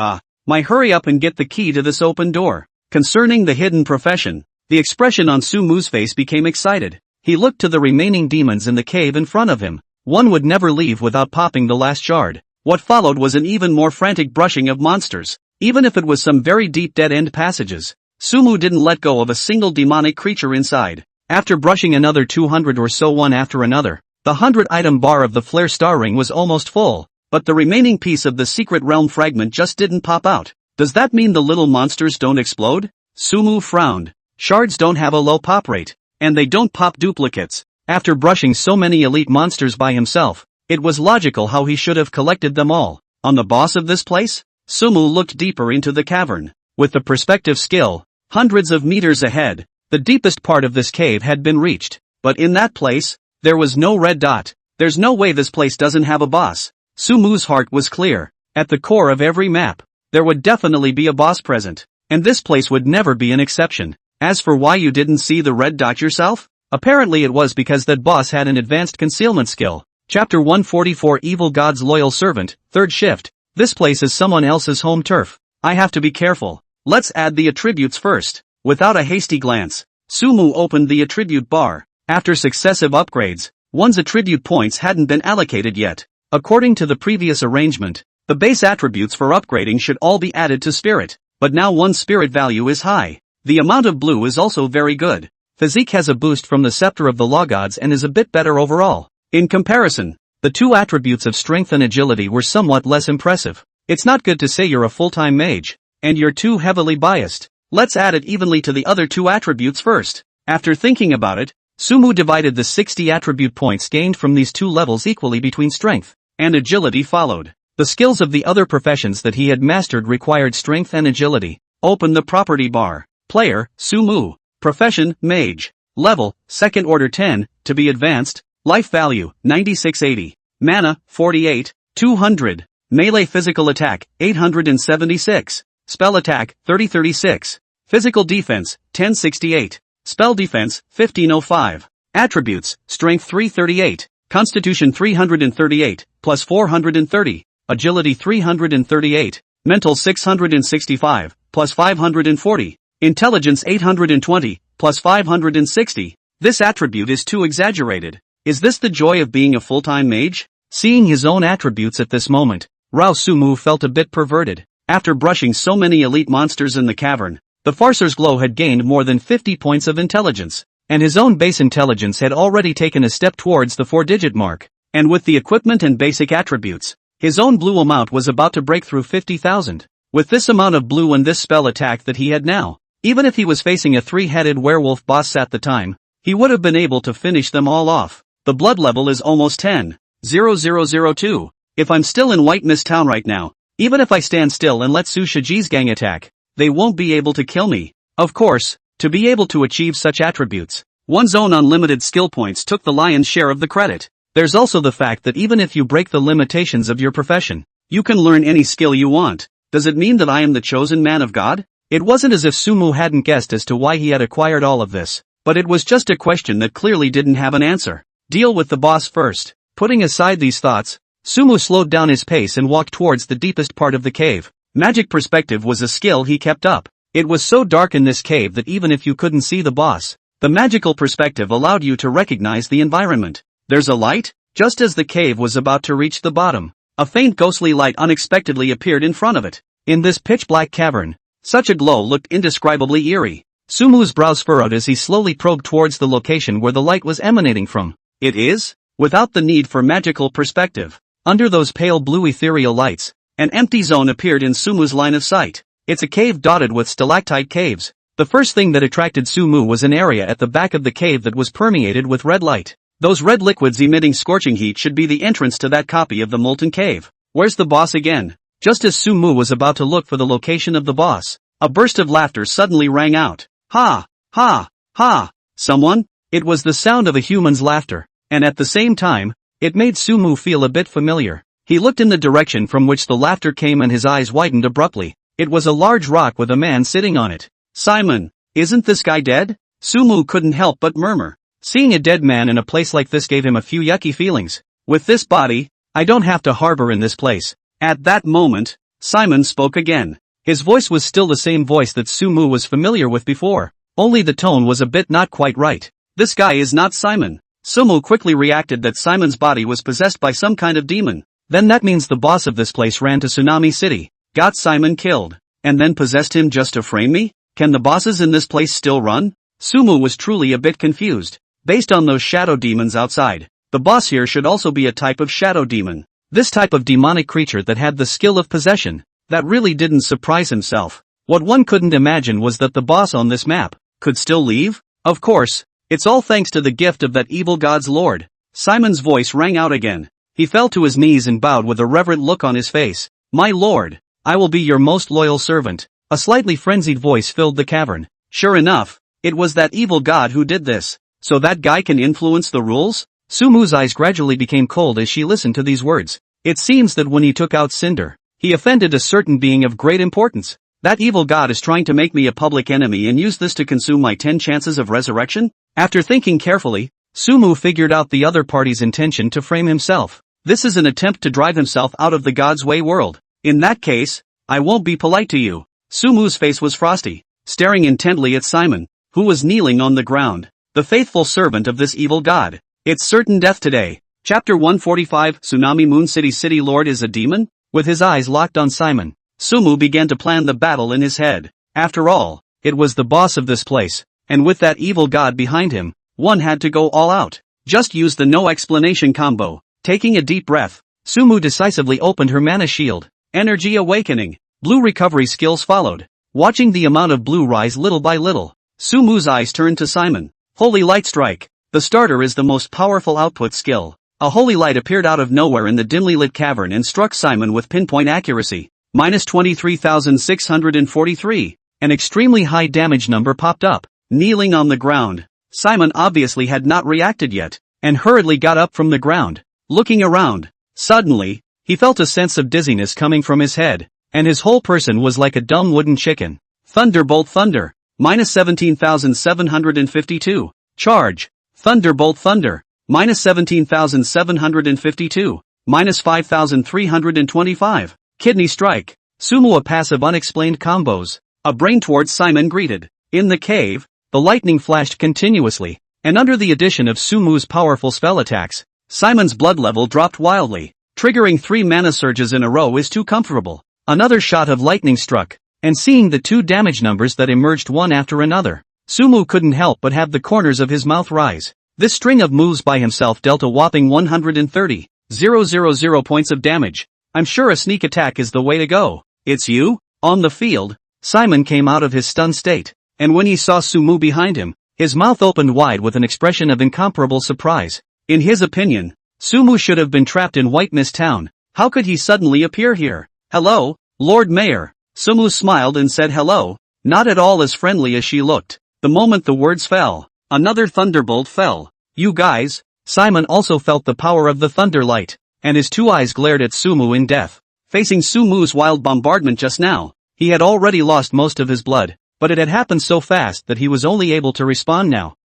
My hurry up and get the key to this open door. Concerning the hidden profession, the expression on Sumu's face became excited. He looked to the remaining demons in the cave in front of him. One would never leave without popping the last shard. What followed was an even more frantic brushing of monsters. Even if it was some very deep dead-end passages, Sumu didn't let go of a single demonic creature inside. After brushing another 200 or so one after another, the 100-item bar of the Flare Star Ring was almost full. But the remaining piece of the Secret Realm Fragment just didn't pop out. Does that mean the little monsters don't explode? Sumu frowned. Shards don't have a low pop rate, and they don't pop duplicates. After brushing so many elite monsters by himself, it was logical how he should have collected them all. On the boss of this place? Sumu looked deeper into the cavern. With the perspective skill, hundreds of meters ahead, the deepest part of this cave had been reached. But in that place, there was no red dot. There's no way this place doesn't have a boss. Sumu's heart was clear. At the core of every map, there would definitely be a boss present, and this place would never be an exception. As for why you didn't see the red dot yourself? Apparently it was because that boss had an advanced concealment skill. Chapter 144 Evil God's Loyal Servant, Third Shift. This place is someone else's home turf. I have to be careful. Let's add the attributes first. Without a hasty glance, Sumu opened the attribute bar. After successive upgrades, one's attribute points hadn't been allocated yet. According to the previous arrangement, the base attributes for upgrading should all be added to spirit, but now one's spirit value is high. The amount of blue is also very good. Physique has a boost from the Scepter of the Law Gods and is a bit better overall. In comparison, the two attributes of strength and agility were somewhat less impressive. It's not good to say you're a full-time mage, and you're too heavily biased. Let's add it evenly to the other two attributes first. After thinking about it, Sumu divided the 60 attribute points gained from these two levels equally between strength and agility followed. The skills of the other professions that he had mastered required strength and agility. Open the property bar. Player, Sumu. Profession, Mage. Level, second order 10, to be advanced. Life value, 9680. Mana, 48, 200. Melee physical attack, 876. Spell attack, 3036. Physical defense, 1068. Spell defense, 1505. Attributes, strength 338. Constitution 338, plus 430. Agility 338. Mental 665, plus 540. Intelligence 820, plus 560. This attribute is too exaggerated. Is this the joy of being a full-time mage? Seeing his own attributes at this moment, Rao Sumu felt a bit perverted. After brushing so many elite monsters in the cavern, the Farcer's Glow had gained more than 50 points of intelligence, and his own base intelligence had already taken a step towards the 4-digit mark. And with the equipment and basic attributes, his own blue amount was about to break through 50,000. With this amount of blue and this spell attack that he had now, even if he was facing a 3-headed werewolf boss at the time, he would have been able to finish them all off. The blood level is almost 10,002. If I'm still in White Mist Town right now, even if I stand still and let Su Shiji's gang attack, they won't be able to kill me. Of course, to be able to achieve such attributes, one's own unlimited skill points took the lion's share of the credit. There's also the fact that even if you break the limitations of your profession, you can learn any skill you want. Does it mean that I am the chosen man of God? It wasn't as if Sumu hadn't guessed as to why he had acquired all of this, but it was just a question that clearly didn't have an answer. Deal with the boss first. Putting aside these thoughts, Sumu slowed down his pace and walked towards the deepest part of the cave. Magic perspective was a skill he kept up. It was so dark in this cave that even if you couldn't see the boss, the magical perspective allowed you to recognize the environment. There's a light? Just as the cave was about to reach the bottom, a faint ghostly light unexpectedly appeared in front of it. In this pitch-black cavern, such a glow looked indescribably eerie. Sumu's brows furrowed as he slowly probed towards the location where the light was emanating from. It is? Without the need for magical perspective. Under those pale blue ethereal lights, an empty zone appeared in Sumu's line of sight. It's a cave dotted with stalactite caves. The first thing that attracted Sumu was an area at the back of the cave that was permeated with red light. Those red liquids emitting scorching heat should be the entrance to that copy of the molten cave. Where's the boss again? Just as Sumu was about to look for the location of the boss, a burst of laughter suddenly rang out. Ha! Ha! Ha! Someone? It was the sound of a human's laughter, and at the same time, it made Sumu feel a bit familiar. He looked in the direction from which the laughter came and his eyes widened abruptly. It was a large rock with a man sitting on it. Simon, isn't this guy dead? Sumu couldn't help but murmur. Seeing a dead man in a place like this gave him a few yucky feelings. With this body, I don't have to harbor in this place. At that moment, Simon spoke again. His voice was still the same voice that Sumu was familiar with before, only the tone was a bit not quite right. This guy is not Simon. Sumu quickly reacted that Simon's body was possessed by some kind of demon. Then that means the boss of this place ran to Tsunami City, got Simon killed, and then possessed him just to frame me? Can the bosses in this place still run? Sumu was truly a bit confused. Based on those shadow demons outside, the boss here should also be a type of shadow demon. This type of demonic creature that had the skill of possession. That really didn't surprise himself. What one couldn't imagine was that the boss on this map could still leave? Of course, it's all thanks to the gift of that evil god's lord. Simon's voice rang out again. He fell to his knees and bowed with a reverent look on his face. My lord, I will be your most loyal servant. A slightly frenzied voice filled the cavern. Sure enough, it was that evil god who did this. So that guy can influence the rules? Sumu's eyes gradually became cold as she listened to these words. It seems that when he took out Cinder, he offended a certain being of great importance. That evil god is trying to make me a public enemy and use this to consume my 10 chances of resurrection? After thinking carefully, Sumu figured out the other party's intention to frame himself. This is an attempt to drive himself out of the God's way world. In that case, I won't be polite to you. Sumu's face was frosty, staring intently at Simon, who was kneeling on the ground, the faithful servant of this evil god. It's certain death today. Chapter 145, Tsunami Moon City Lord is a demon? With his eyes locked on Simon, Sumu began to plan the battle in his head. After all, it was the boss of this place, and with that evil god behind him, one had to go all out. Just use the no explanation combo. Taking a deep breath, Sumu decisively opened her mana shield. Energy awakening. Blue recovery skills followed. Watching the amount of blue rise little by little, Sumu's eyes turned to Simon. Holy Light Strike. The starter is the most powerful output skill. A holy light appeared out of nowhere in the dimly lit cavern and struck Simon with pinpoint accuracy. Minus 23,643. An extremely high damage number popped up. Kneeling on the ground, Simon obviously had not reacted yet, and hurriedly got up from the ground. Looking around, suddenly, he felt a sense of dizziness coming from his head, and his whole person was like a dumb wooden chicken. Thunderbolt Thunder. Minus 17,752. Charge. Thunderbolt Thunder. Minus 17,752. Minus 5,325. Kidney Strike. Sumu a passive unexplained combos. A brain towards Simon greeted. In the cave, the lightning flashed continuously, and under the addition of Sumu's powerful spell attacks, Simon's blood level dropped wildly. Triggering 3 mana surges in a row is too comfortable. Another shot of lightning struck, and seeing the 2 damage numbers that emerged one after another, Sumu couldn't help but have the corners of his mouth rise. This string of moves by himself dealt a whopping 130,000 points of damage. I'm sure a sneak attack is the way to go. It's you? On the field, Simon came out of his stunned state, and when he saw Sumu behind him, his mouth opened wide with an expression of incomparable surprise. In his opinion, Sumu should have been trapped in White Mist Town. How could he suddenly appear here? Hello, Lord Mayor. Sumu smiled and said hello, not at all as friendly as she looked. The moment the words fell, another thunderbolt fell. You guys. Simon also felt the power of the thunder light, and his 2 eyes glared at Sumu in death. Facing Sumu's wild bombardment just now, he had already lost most of his blood, but it had happened so fast that he was only able to respond now.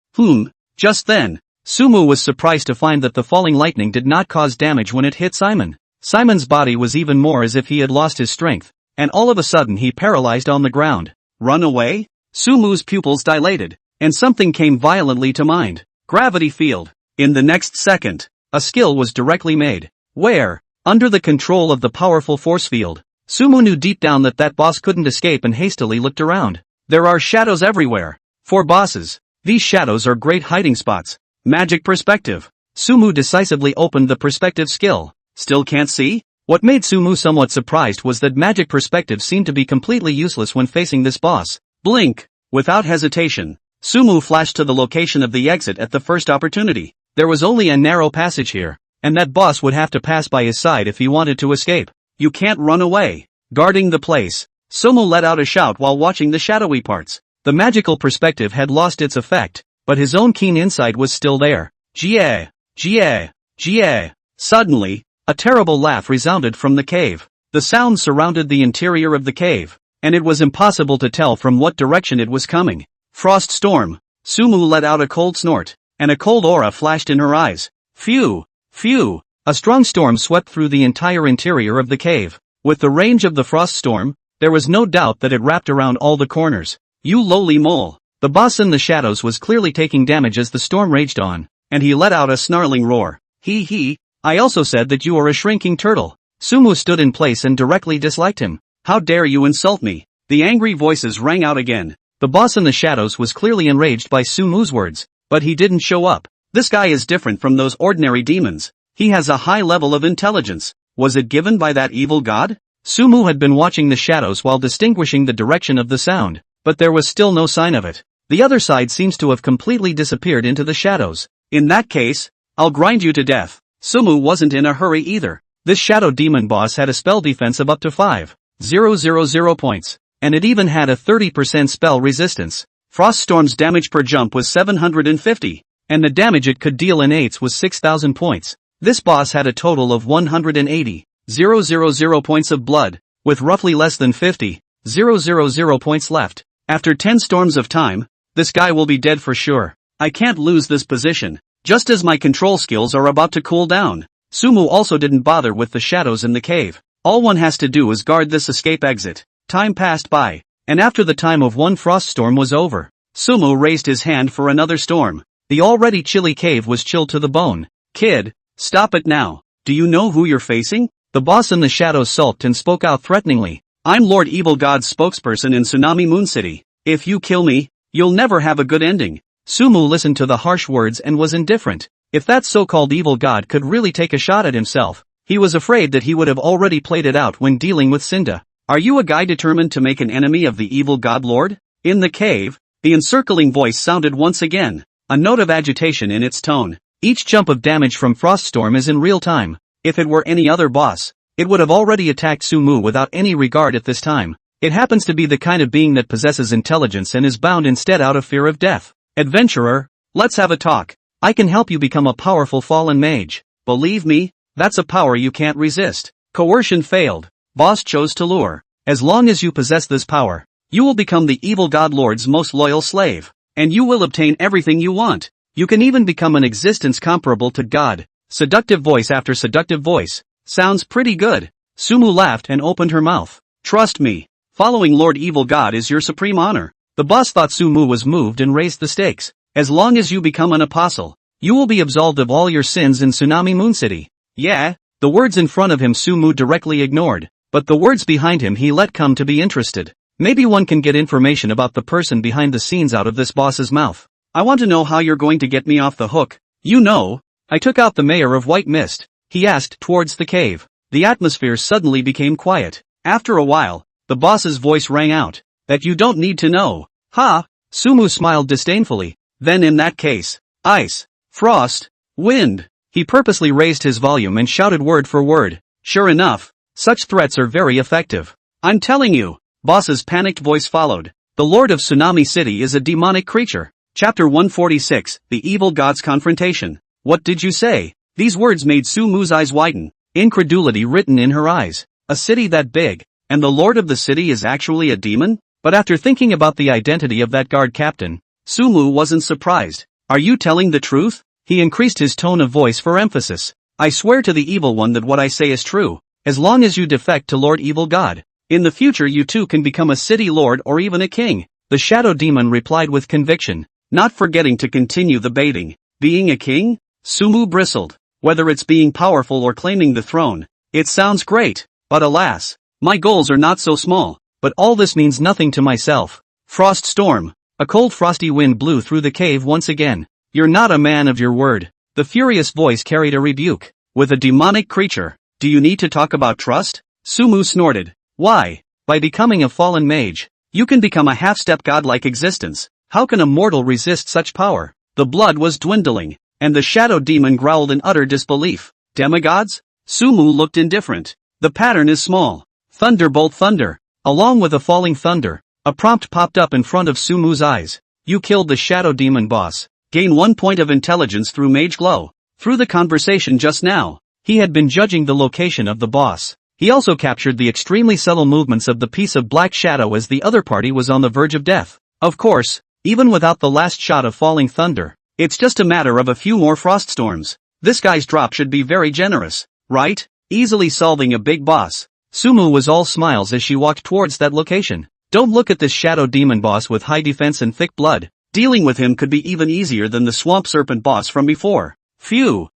Just then, Sumu was surprised to find that the falling lightning did not cause damage when it hit Simon. Simon's body was even more as if he had lost his strength, and all of a sudden he paralyzed on the ground. Run away? Sumu's pupils dilated, and something came violently to mind. Gravity field. In the next second, a skill was directly made. Where? Under the control of the powerful force field. Sumu knew deep down that that boss couldn't escape and hastily looked around. There are shadows everywhere. For bosses, these shadows are great hiding spots. Magic perspective. Sumu decisively opened the perspective skill. Still can't see? What made Sumu somewhat surprised was that magic perspective seemed to be completely useless when facing this boss. Blink. Without hesitation, Sumu flashed to the location of the exit at the first opportunity. There was only a narrow passage here, and that boss would have to pass by his side if he wanted to escape. You can't run away. Guarding the place, Sumu let out a shout while watching the shadowy parts. The magical perspective had lost its effect, but his own keen insight was still there. Jie! Jie! Jie! Suddenly, a terrible laugh resounded from the cave. The sound surrounded the interior of the cave, and it was impossible to tell from what direction it was coming. Frost storm. Sumu let out a cold snort, and a cold aura flashed in her eyes. Phew! Phew! A strong storm swept through the entire interior of the cave. With the range of the frost storm, there was no doubt that it wrapped around all the corners. You lowly mole! The boss in the shadows was clearly taking damage as the storm raged on, and he let out a snarling roar. He, I also said that you are a shrinking turtle. Sumu stood in place and directly disliked him. How dare you insult me? The angry voices rang out again. The boss in the shadows was clearly enraged by Sumu's words, but he didn't show up. This guy is different from those ordinary demons. He has a high level of intelligence. Was it given by that evil god? Sumu had been watching the shadows while distinguishing the direction of the sound, but there was still no sign of it. The other side seems to have completely disappeared into the shadows. In that case, I'll grind you to death. Sumu wasn't in a hurry either. This shadow demon boss had a spell defense of up to 5,000 points, and it even had a 30% spell resistance. Froststorm's damage per jump was 750, and the damage it could deal in 8s was 6,000 points. This boss had a total of 180,000 points of blood, with roughly less than 50,000 000 points left. After 10 storms of time, this guy will be dead for sure. I can't lose this position. Just as my control skills are about to cool down. Sumu also didn't bother with the shadows in the cave. All one has to do is guard this escape exit. Time passed by, and after the time of one frost storm was over, Sumu raised his hand for another storm. The already chilly cave was chilled to the bone. Kid, stop it now. Do you know who you're facing? The boss in the shadows sulked and spoke out threateningly. I'm Lord Evil God's spokesperson in Tsunami Moon City. If you kill me, you'll never have a good ending. Sumu listened to the harsh words and was indifferent. If that so-called evil god could really take a shot at himself, he was afraid that he would have already played it out when dealing with Cinda. Are you a guy determined to make an enemy of the evil god lord? In the cave, the encircling voice sounded once again, a note of agitation in its tone. Each jump of damage from Froststorm is in real time. If it were any other boss, it would have already attacked Sumu without any regard at this time. It happens to be the kind of being that possesses intelligence and is bound instead out of fear of death. Adventurer, let's have a talk. I can help you become a powerful fallen mage. Believe me, that's a power you can't resist. Coercion failed. Boss chose to lure. As long as you possess this power, you will become the evil god lord's most loyal slave. And you will obtain everything you want. You can even become an existence comparable to God. Seductive voice after seductive voice. Sounds pretty good. Sumu laughed and opened her mouth. Trust me, following Lord Evil God is your supreme honor. The boss thought Sumu was moved and raised the stakes. As long as you become an apostle, you will be absolved of all your sins in Tsunami Moon City. Yeah, the words in front of him Sumu directly ignored, but the words behind him he let come to be interested. Maybe one can get information about the person behind the scenes out of this boss's mouth. I want to know how you're going to get me off the hook. You know, I took out the mayor of White Mist, he asked towards the cave. The atmosphere suddenly became quiet. After a while, the boss's voice rang out. That you don't need to know. Ha! Sumu smiled disdainfully. Then in that case, ice, frost, wind. He purposely raised his volume and shouted word for word. Sure enough, such threats are very effective. I'm telling you, boss's panicked voice followed. The Lord of Tsunami City is a demonic creature. Chapter 146, The Evil God's Confrontation. What did you say? These words made Sumu's eyes widen. Incredulity written in her eyes. A city that big, and the Lord of the city is actually a demon? But after thinking about the identity of that guard captain, Sumu wasn't surprised. Are you telling the truth? He increased his tone of voice for emphasis. I swear to the evil one that what I say is true, as long as you defect to Lord Evil God. In the future you too can become a city lord or even a king. The shadow demon replied with conviction, not forgetting to continue the baiting. Being a king? Sumu bristled. Whether it's being powerful or claiming the throne, it sounds great, but alas, my goals are not so small. But all this means nothing to myself. Frost storm. A cold frosty wind blew through the cave once again. You're not a man of your word. The furious voice carried a rebuke. With a demonic creature, do you need to talk about trust? Sumu snorted. Why? By becoming a fallen mage, you can become a half-step godlike existence. How can a mortal resist such power? The blood was dwindling, and the shadow demon growled in utter disbelief. Demigods? Sumu looked indifferent. The pattern is small. Thunderbolt thunder. Along with a falling thunder, a prompt popped up in front of Sumu's eyes. You killed the shadow demon boss. Gain 1 point of intelligence through Mage Glow. Through the conversation just now, he had been judging the location of the boss. He also captured the extremely subtle movements of the piece of black shadow as the other party was on the verge of death. Of course, even without the last shot of falling thunder, it's just a matter of a few more frost storms. This guy's drop should be very generous, right? Easily solving a big boss. Sumu was all smiles as she walked towards that location. Don't look at this shadow demon boss with high defense and thick blood. Dealing with him could be even easier than the swamp serpent boss from before. Phew.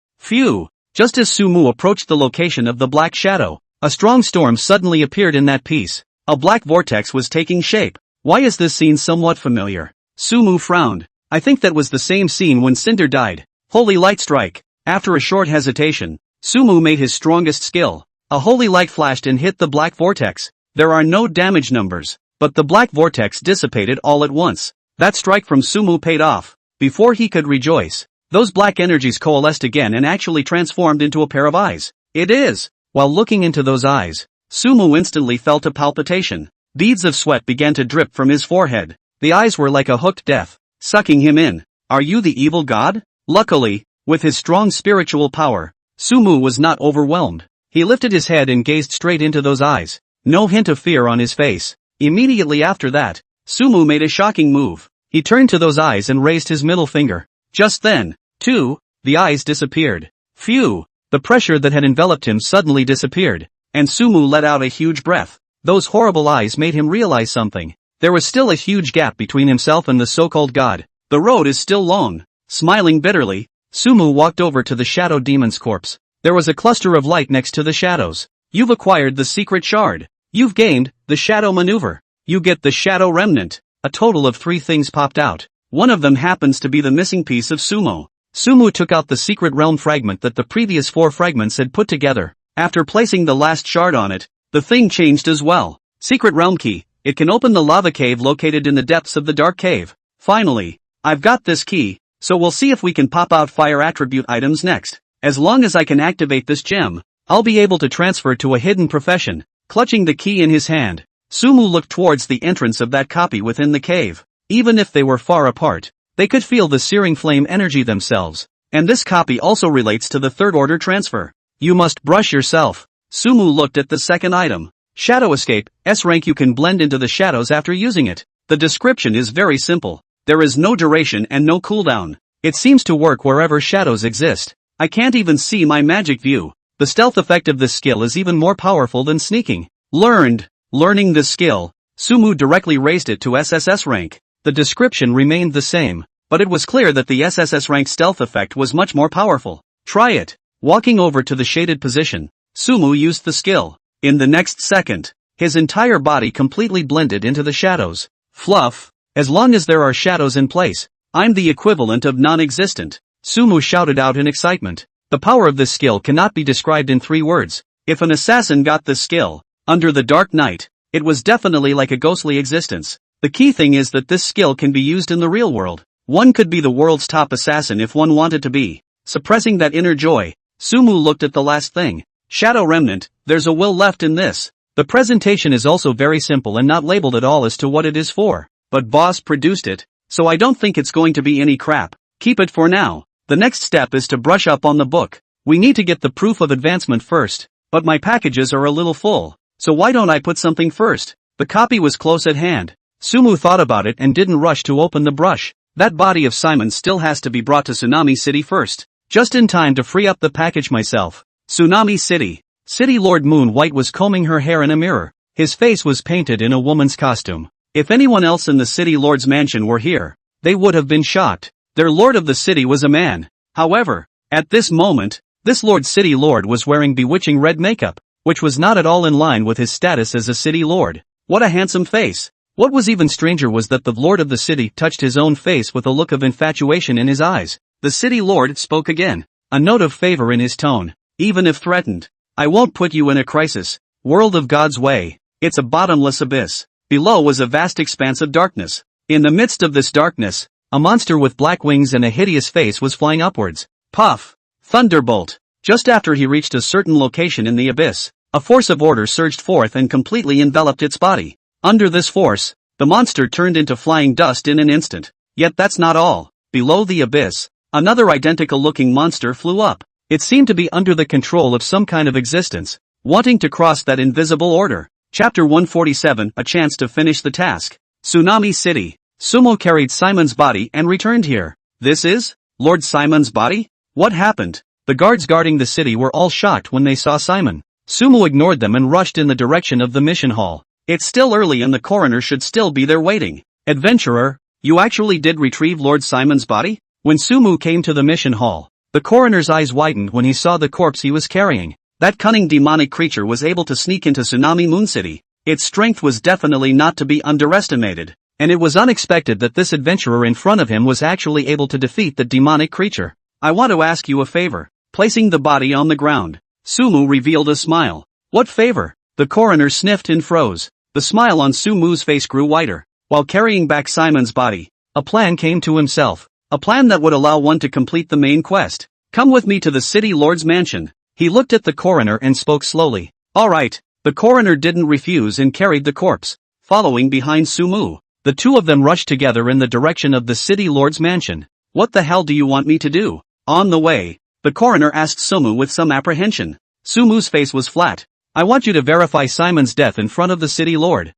Just as Sumu approached the location of the black shadow, a strong storm suddenly appeared in that piece. A black vortex was taking shape. Why is this scene somewhat familiar? Sumu frowned. I think that was the same scene when Cinder died. Holy light strike. After a short hesitation, Sumu made his strongest skill. A holy light flashed and hit the black vortex. There are no damage numbers, but the black vortex dissipated all at once. That strike from Sumu paid off. Before he could rejoice, those black energies coalesced again and actually transformed into a pair of eyes. It is. While looking into those eyes, Sumu instantly felt a palpitation. Beads of sweat began to drip from his forehead. The eyes were like a hooked death, sucking him in. Are you the evil god? Luckily, with his strong spiritual power, Sumu was not overwhelmed. He lifted his head and gazed straight into those eyes. No hint of fear on his face. Immediately after that, Sumu made a shocking move. He turned to those eyes and raised his middle finger. Just then, too, the eyes disappeared. Phew! The pressure that had enveloped him suddenly disappeared, and Sumu let out a huge breath. Those horrible eyes made him realize something. There was still a huge gap between himself and the so-called god. The road is still long. Smiling bitterly, Sumu walked over to the shadow demon's corpse. There was a cluster of light next to the shadows. You've acquired the secret shard. You've gained the shadow maneuver. You get the shadow remnant. A total of 3 things popped out. One of them happens to be the missing piece of Sumo. Sumu took out the secret realm fragment that the previous 4 fragments had put together. After placing the last shard on it, the thing changed as well. Secret realm key. It can open the lava cave located in the depths of the dark cave. Finally, I've got this key, so we'll see if we can pop out fire attribute items next. As long as I can activate this gem, I'll be able to transfer to a hidden profession. Clutching the key in his hand, Sumu looked towards the entrance of that copy within the cave. Even if they were far apart, they could feel the searing flame energy themselves. And this copy also relates to the third order transfer. You must brush yourself. Sumu looked at the second item. Shadow Escape, S rank. You can blend into the shadows after using it. The description is very simple. There is no duration and no cooldown. It seems to work wherever shadows exist. I can't even see my magic view. The stealth effect of this skill is even more powerful than sneaking. Learning this skill, Sumu directly raised it to SSS rank. The description remained the same, but it was clear that the SSS rank stealth effect was much more powerful. Try it. Walking over to the shaded position, Sumu used the skill. In the next second, his entire body completely blended into the shadows. Fluff. As long as there are shadows in place, I'm the equivalent of non-existent. Sumu shouted out in excitement. The power of this skill cannot be described in 3 words. If an assassin got this skill, under the dark night, it was definitely like a ghostly existence. The key thing is that this skill can be used in the real world. One could be the world's top assassin if one wanted to be. Suppressing that inner joy, Sumu looked at the last thing. Shadow Remnant, there's a will left in this. The presentation is also very simple and not labeled at all as to what it is for. But boss produced it, so I don't think it's going to be any crap. Keep it for now. The next step is to brush up on the book. We need to get the proof of advancement first. But my packages are a little full, so why don't I put something first? The copy was close at hand. Sumu thought about it and didn't rush to open the brush. That body of Simon still has to be brought to Tsunami City first. Just in time to free up the package myself. Tsunami City. City Lord Moon White was combing her hair in a mirror. His face was painted in a woman's costume. If anyone else in the City Lord's mansion were here, they would have been shocked. Their lord of the city was a man. However, at this moment, this City Lord was wearing bewitching red makeup, which was not at all in line with his status as a city lord. What a handsome face. What was even stranger was that the lord of the city touched his own face with a look of infatuation in his eyes. The City Lord spoke again, a note of favor in his tone. Even if threatened, I won't put you in a crisis. World of God's way. It's a bottomless abyss. Below was a vast expanse of darkness. In the midst of this darkness, a monster with black wings and a hideous face was flying upwards. Puff! Thunderbolt! Just after he reached a certain location in the abyss, a force of order surged forth and completely enveloped its body. Under this force, the monster turned into flying dust in an instant. Yet that's not all. Below the abyss, another identical-looking monster flew up. It seemed to be under the control of some kind of existence, wanting to cross that invisible order. Chapter 147, a chance to finish the task. Tsunami City. Sumo carried Simon's body and returned here. This is Lord Simon's body? What happened? The guards guarding the city were all shocked when they saw Simon. Sumo ignored them and rushed in the direction of the mission hall. It's still early and the coroner should still be there waiting. Adventurer, you actually did retrieve Lord Simon's body? When Sumu came to the mission hall, the coroner's eyes widened when he saw the corpse he was carrying. That cunning demonic creature was able to sneak into Tsunami Moon City. Its strength was definitely not to be underestimated, and it was unexpected that this adventurer in front of him was actually able to defeat the demonic creature. I want to ask you a favor. Placing the body on the ground, Sumu revealed a smile. What favor? The coroner sniffed and froze. The smile on Sumu's face grew wider. While carrying back Simon's body, a plan came to himself. A plan that would allow one to complete the main quest. Come with me to the City Lord's mansion. He looked at the coroner and spoke slowly. Alright. The coroner didn't refuse and carried the corpse, following behind Sumu. The two of them rushed together in the direction of the City Lord's mansion. What the hell do you want me to do? On the way, the coroner asked Sumu with some apprehension. Sumu's face was flat. I want you to verify Simon's death in front of the City Lord.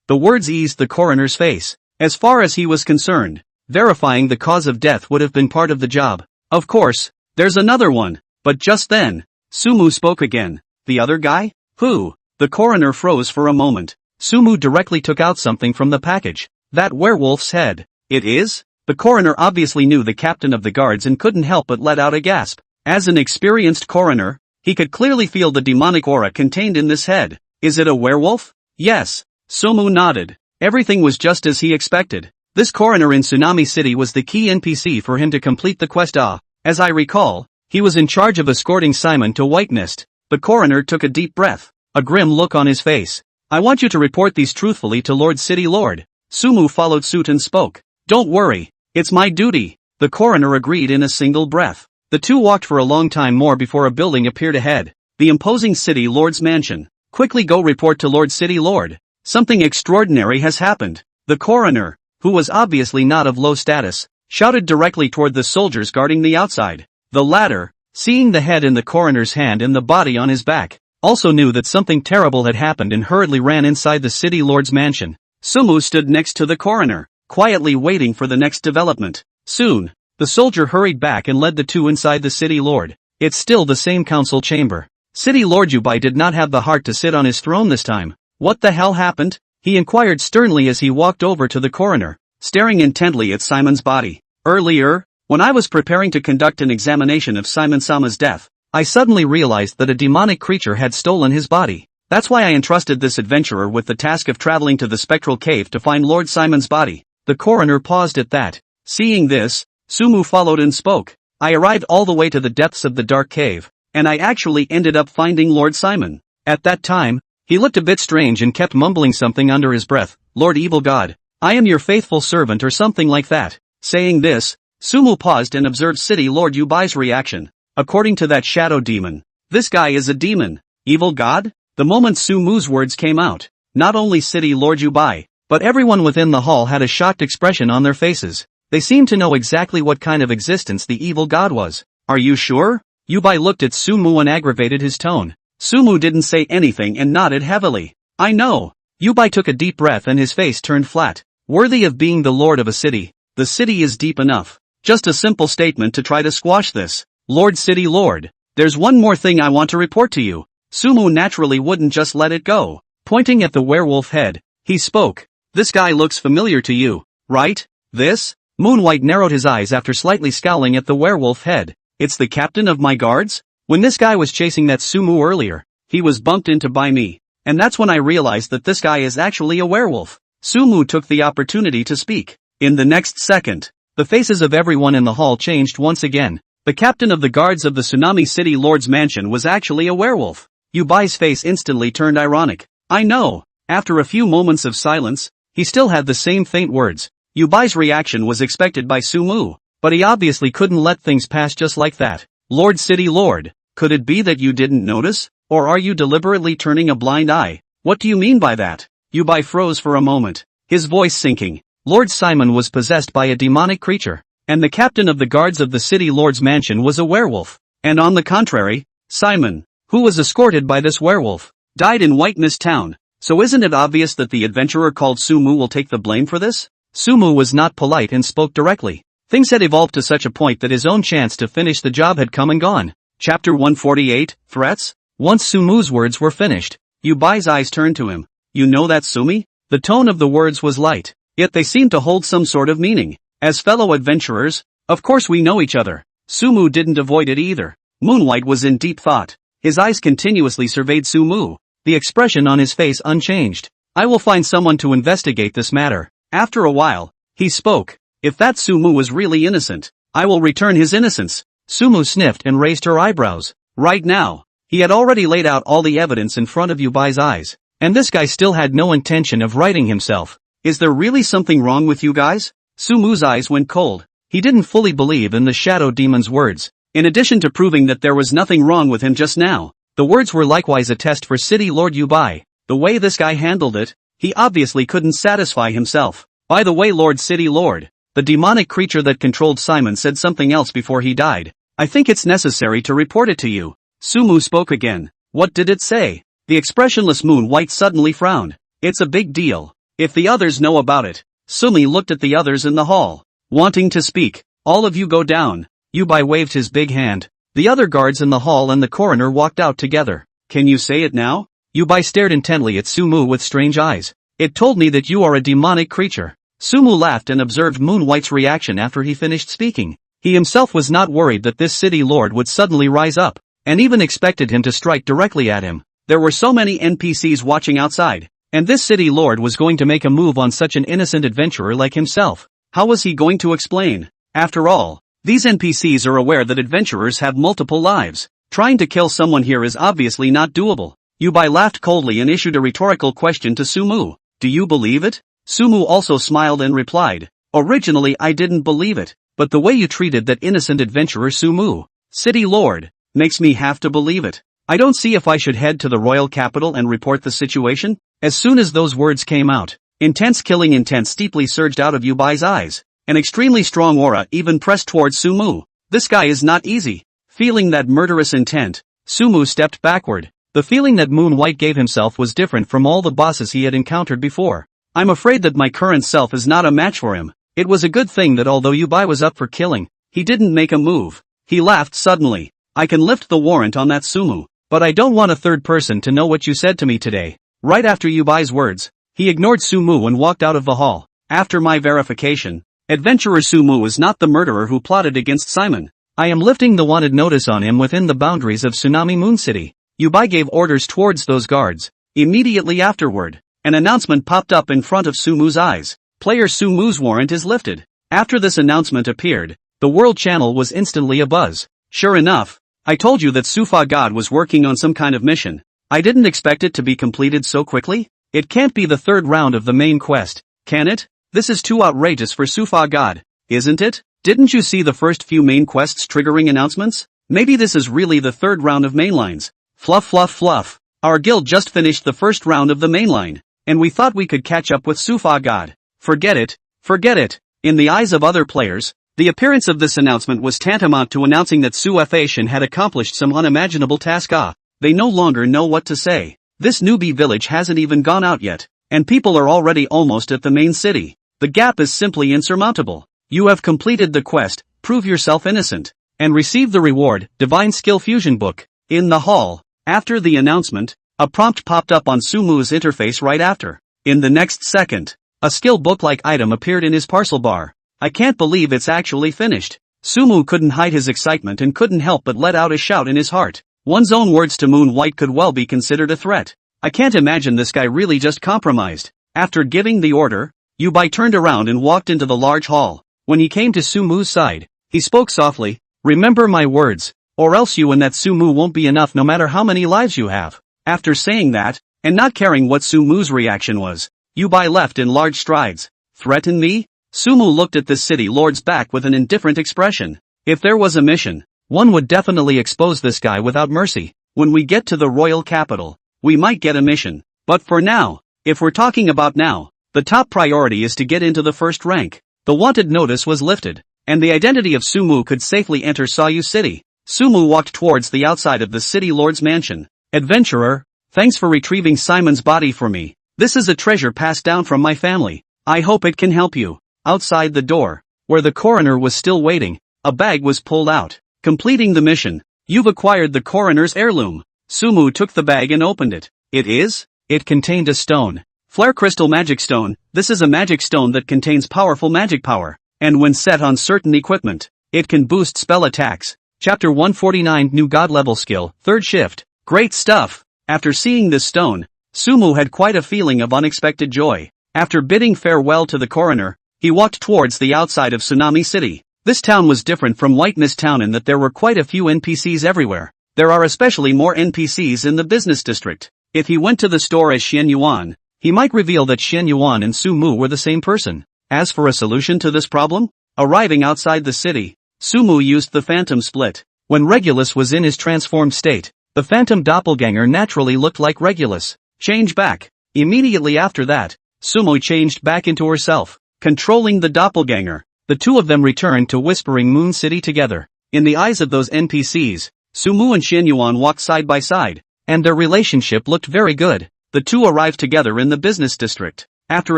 The words eased the coroner's face. As far as he was concerned, verifying the cause of death would have been part of the job. Of course, there's another one. But just then, Sumu spoke again. The other guy? Who? The coroner froze for a moment. Sumu directly took out something from the package. That werewolf's head. It is? The coroner obviously knew the captain of the guards and couldn't help but let out a gasp. As an experienced coroner, he could clearly feel the demonic aura contained in this head. Is it a werewolf? Yes. Sumu nodded. Everything was just as he expected. This coroner in Tsunami City was the key NPC for him to complete the quest. As I recall, he was in charge of escorting Simon to White Mist. The coroner took a deep breath, a grim look on his face. I want you to report these truthfully to Lord City Lord. Sumu followed suit and spoke. Don't worry, it's my duty. The coroner agreed in a single breath. The two walked for a long time more before a building appeared ahead. The imposing City Lord's mansion. Quickly go report to Lord City Lord. Something extraordinary has happened. The coroner, who was obviously not of low status, shouted directly toward the soldiers guarding the outside. The latter, seeing the head in the coroner's hand and the body on his back, also knew that something terrible had happened and hurriedly ran inside the City Lord's mansion. Sumu stood next to the coroner, quietly waiting for the next development. Soon, the soldier hurried back and led the two inside the City Lord. It's still the same council chamber. City Lord Yubai did not have the heart to sit on his throne this time. What the hell happened? He inquired sternly as he walked over to the coroner, staring intently at Simon's body. Earlier, when I was preparing to conduct an examination of Simon-sama's death, I suddenly realized that a demonic creature had stolen his body. That's why I entrusted this adventurer with the task of traveling to the spectral cave to find Lord Simon's body. The coroner paused at that. Seeing this, Sumu followed and spoke. I arrived all the way to the depths of the dark cave, and I actually ended up finding Lord Simon. At that time, he looked a bit strange and kept mumbling something under his breath. Lord Evil God, I am your faithful servant or something like that. Saying this, Sumu paused and observed City Lord Yubai's reaction. According to that shadow demon, this guy is a demon. Evil God? The moment Sumu's words came out, not only City Lord Yubai, but everyone within the hall had a shocked expression on their faces. They seemed to know exactly what kind of existence the evil god was. Are you sure? Yubai looked at Sumu and aggravated his tone. Sumu didn't say anything and nodded heavily. I know. Yubai took a deep breath and his face turned flat. Worthy of being the lord of a city. The city is deep enough. Just a simple statement to try to squash this. Lord City Lord, there's one more thing I want to report to you. Sumu naturally wouldn't just let it go. Pointing at the werewolf head, he spoke. This guy looks familiar to you, right? This? Moonwhite narrowed his eyes after slightly scowling at the werewolf head. It's the captain of my guards? When this guy was chasing that Sumu earlier, he was bumped into by me. And that's when I realized that this guy is actually a werewolf. Sumu took the opportunity to speak. In the next second, the faces of everyone in the hall changed once again. The captain of the guards of the Tsunami City Lord's mansion was actually a werewolf. Yubai's face instantly turned ironic. I know. After a few moments of silence, he still had the same faint words. Yubai's reaction was expected by Sumu, but he obviously couldn't let things pass just like that. Lord City Lord, could it be that you didn't notice? Or are you deliberately turning a blind eye? What do you mean by that? Yubai froze for a moment, his voice sinking. Lord Simon was possessed by a demonic creature, and the captain of the guards of the City Lord's mansion was a werewolf. And on the contrary, Simon, who was escorted by this werewolf, died in White Mist Town. So isn't it obvious that the adventurer called Sumu will take the blame for this? Sumu was not polite and spoke directly. Things had evolved to such a point that his own chance to finish the job had come and gone. Chapter 148, Threats? Once Sumu's words were finished, Yubai's eyes turned to him. You know that, Sumi? The tone of the words was light, yet they seemed to hold some sort of meaning. As fellow adventurers, of course we know each other. Sumu didn't avoid it either. Moonwhite was in deep thought. His eyes continuously surveyed Sumu, the expression on his face unchanged. I will find someone to investigate this matter. After a while, he spoke. If that Sumu was really innocent, I will return his innocence. Sumu sniffed and raised her eyebrows. Right now, he had already laid out all the evidence in front of Yubai's eyes, and this guy still had no intention of righting himself. Is there really something wrong with you guys? Sumu's eyes went cold. He didn't fully believe in the shadow demon's words. In addition to proving that there was nothing wrong with him just now, the words were likewise a test for City Lord Yubai. The way this guy handled it, he obviously couldn't satisfy himself. By the way, Lord City Lord, the demonic creature that controlled Simon said something else before he died. I think it's necessary to report it to you. Sumu spoke again. What did it say? The expressionless Moonwhite suddenly frowned. It's a big deal. If the others know about it. Sumi looked at the others in the hall, wanting to speak. All of you go down. Yubai waved his big hand. The other guards in the hall and the coroner walked out together. Can you say it now? Yubai stared intently at Sumu with strange eyes. It told me that you are a demonic creature. Sumu laughed and observed Moon White's reaction after he finished speaking. He himself was not worried that this city lord would suddenly rise up, and even expected him to strike directly at him. There were so many NPCs watching outside, and this city lord was going to make a move on such an innocent adventurer like himself. How was he going to explain? After all, these NPCs are aware that adventurers have multiple lives. Trying to kill someone here is obviously not doable. Yubai laughed coldly and issued a rhetorical question to Sumu. Do you believe it? Sumu also smiled and replied. Originally I didn't believe it, but the way you treated that innocent adventurer Sumu, city lord, makes me have to believe it. I don't see if I should head to the royal capital and report the situation. As soon as those words came out, intense killing intent steeply surged out of Yubai's eyes. An extremely strong aura even pressed towards Sumu. This guy is not easy. Feeling that murderous intent, Sumu stepped backward. The feeling that Moon White gave himself was different from all the bosses he had encountered before. I'm afraid that my current self is not a match for him. It was a good thing that although Yubai was up for killing, he didn't make a move. He laughed suddenly. I can lift the warrant on that Sumu, but I don't want a third person to know what you said to me today. Right after Yubai's words, he ignored Sumu and walked out of the hall. After my verification, Adventurer Sumu is not the murderer who plotted against Simon. I am lifting the wanted notice on him within the boundaries of Tsunami Moon City. Yubai gave orders towards those guards. Immediately afterward, an announcement popped up in front of Sumu's eyes. Player Sumu's warrant is lifted. After this announcement appeared, the world channel was instantly abuzz. Sure enough, I told you that Sufa God was working on some kind of mission. I didn't expect it to be completed so quickly. It can't be the third round of the main quest, can it? This is too outrageous for Sufa God, isn't it? Didn't you see the first few main quests triggering announcements? Maybe this is really the third round of mainlines. Fluff fluff fluff. Our guild just finished the first round of the mainline, and we thought we could catch up with Sufa God. Forget it, forget it. In the eyes of other players, the appearance of this announcement was tantamount to announcing that Sufa had accomplished some unimaginable task. They no longer know what to say. This newbie village hasn't even gone out yet, and people are already almost at the main city. The gap is simply insurmountable. You have completed the quest, prove yourself innocent, and receive the reward, Divine Skill Fusion Book. In the hall, after the announcement, a prompt popped up on Sumu's interface right after. In the next second, a skill book-like item appeared in his parcel bar. I can't believe it's actually finished. Sumu couldn't hide his excitement and couldn't help but let out a shout in his heart. One's own words to Moon White could well be considered a threat. I can't imagine this guy really just compromised. After giving the order, Yubai turned around and walked into the large hall. When he came to Sumu's side, he spoke softly. Remember my words, or else you and that Sumu won't be enough no matter how many lives you have. After saying that, and not caring what Sumu's reaction was, Yubai left in large strides. Threaten me? Sumu looked at this city lord's back with an indifferent expression. If there was a mission, one would definitely expose this guy without mercy. When we get to the royal capital, we might get a mission. But for now, if we're talking about now, the top priority is to get into the first rank. The wanted notice was lifted, and the identity of Sumu could safely enter Sayu City. Sumu walked towards the outside of the city lord's mansion. Adventurer, thanks for retrieving Simon's body for me. This is a treasure passed down from my family. I hope it can help you. Outside the door, where the coroner was still waiting, a bag was pulled out. Completing the mission, you've acquired the coroner's heirloom. Sumu took the bag and opened it. It contained a stone. Flare Crystal Magic Stone. This is a magic stone that contains powerful magic power, and when set on certain equipment, it can boost spell attacks. Chapter 149 New God Level Skill, 3rd Shift. Great stuff! After seeing this stone, Sumu had quite a feeling of unexpected joy. After bidding farewell to the coroner, he walked towards the outside of Tsunami City. This town was different from White Mist Town in that there were quite a few NPCs everywhere. There are especially more NPCs in the business district. If he went to the store as Xian Yuan, he might reveal that Xian Yuan and Sumu were the same person. As for a solution to this problem, arriving outside the city, Sumu used the Phantom Split. When Regulus was in his transformed state, the Phantom Doppelganger naturally looked like Regulus. Change back. Immediately after that, Sumu changed back into herself, controlling the Doppelganger. The two of them returned to Whispering Moon City together. In the eyes of those NPCs, Sumu and Xian Yuan walked side by side, and their relationship looked very good. The two arrived together in the business district. After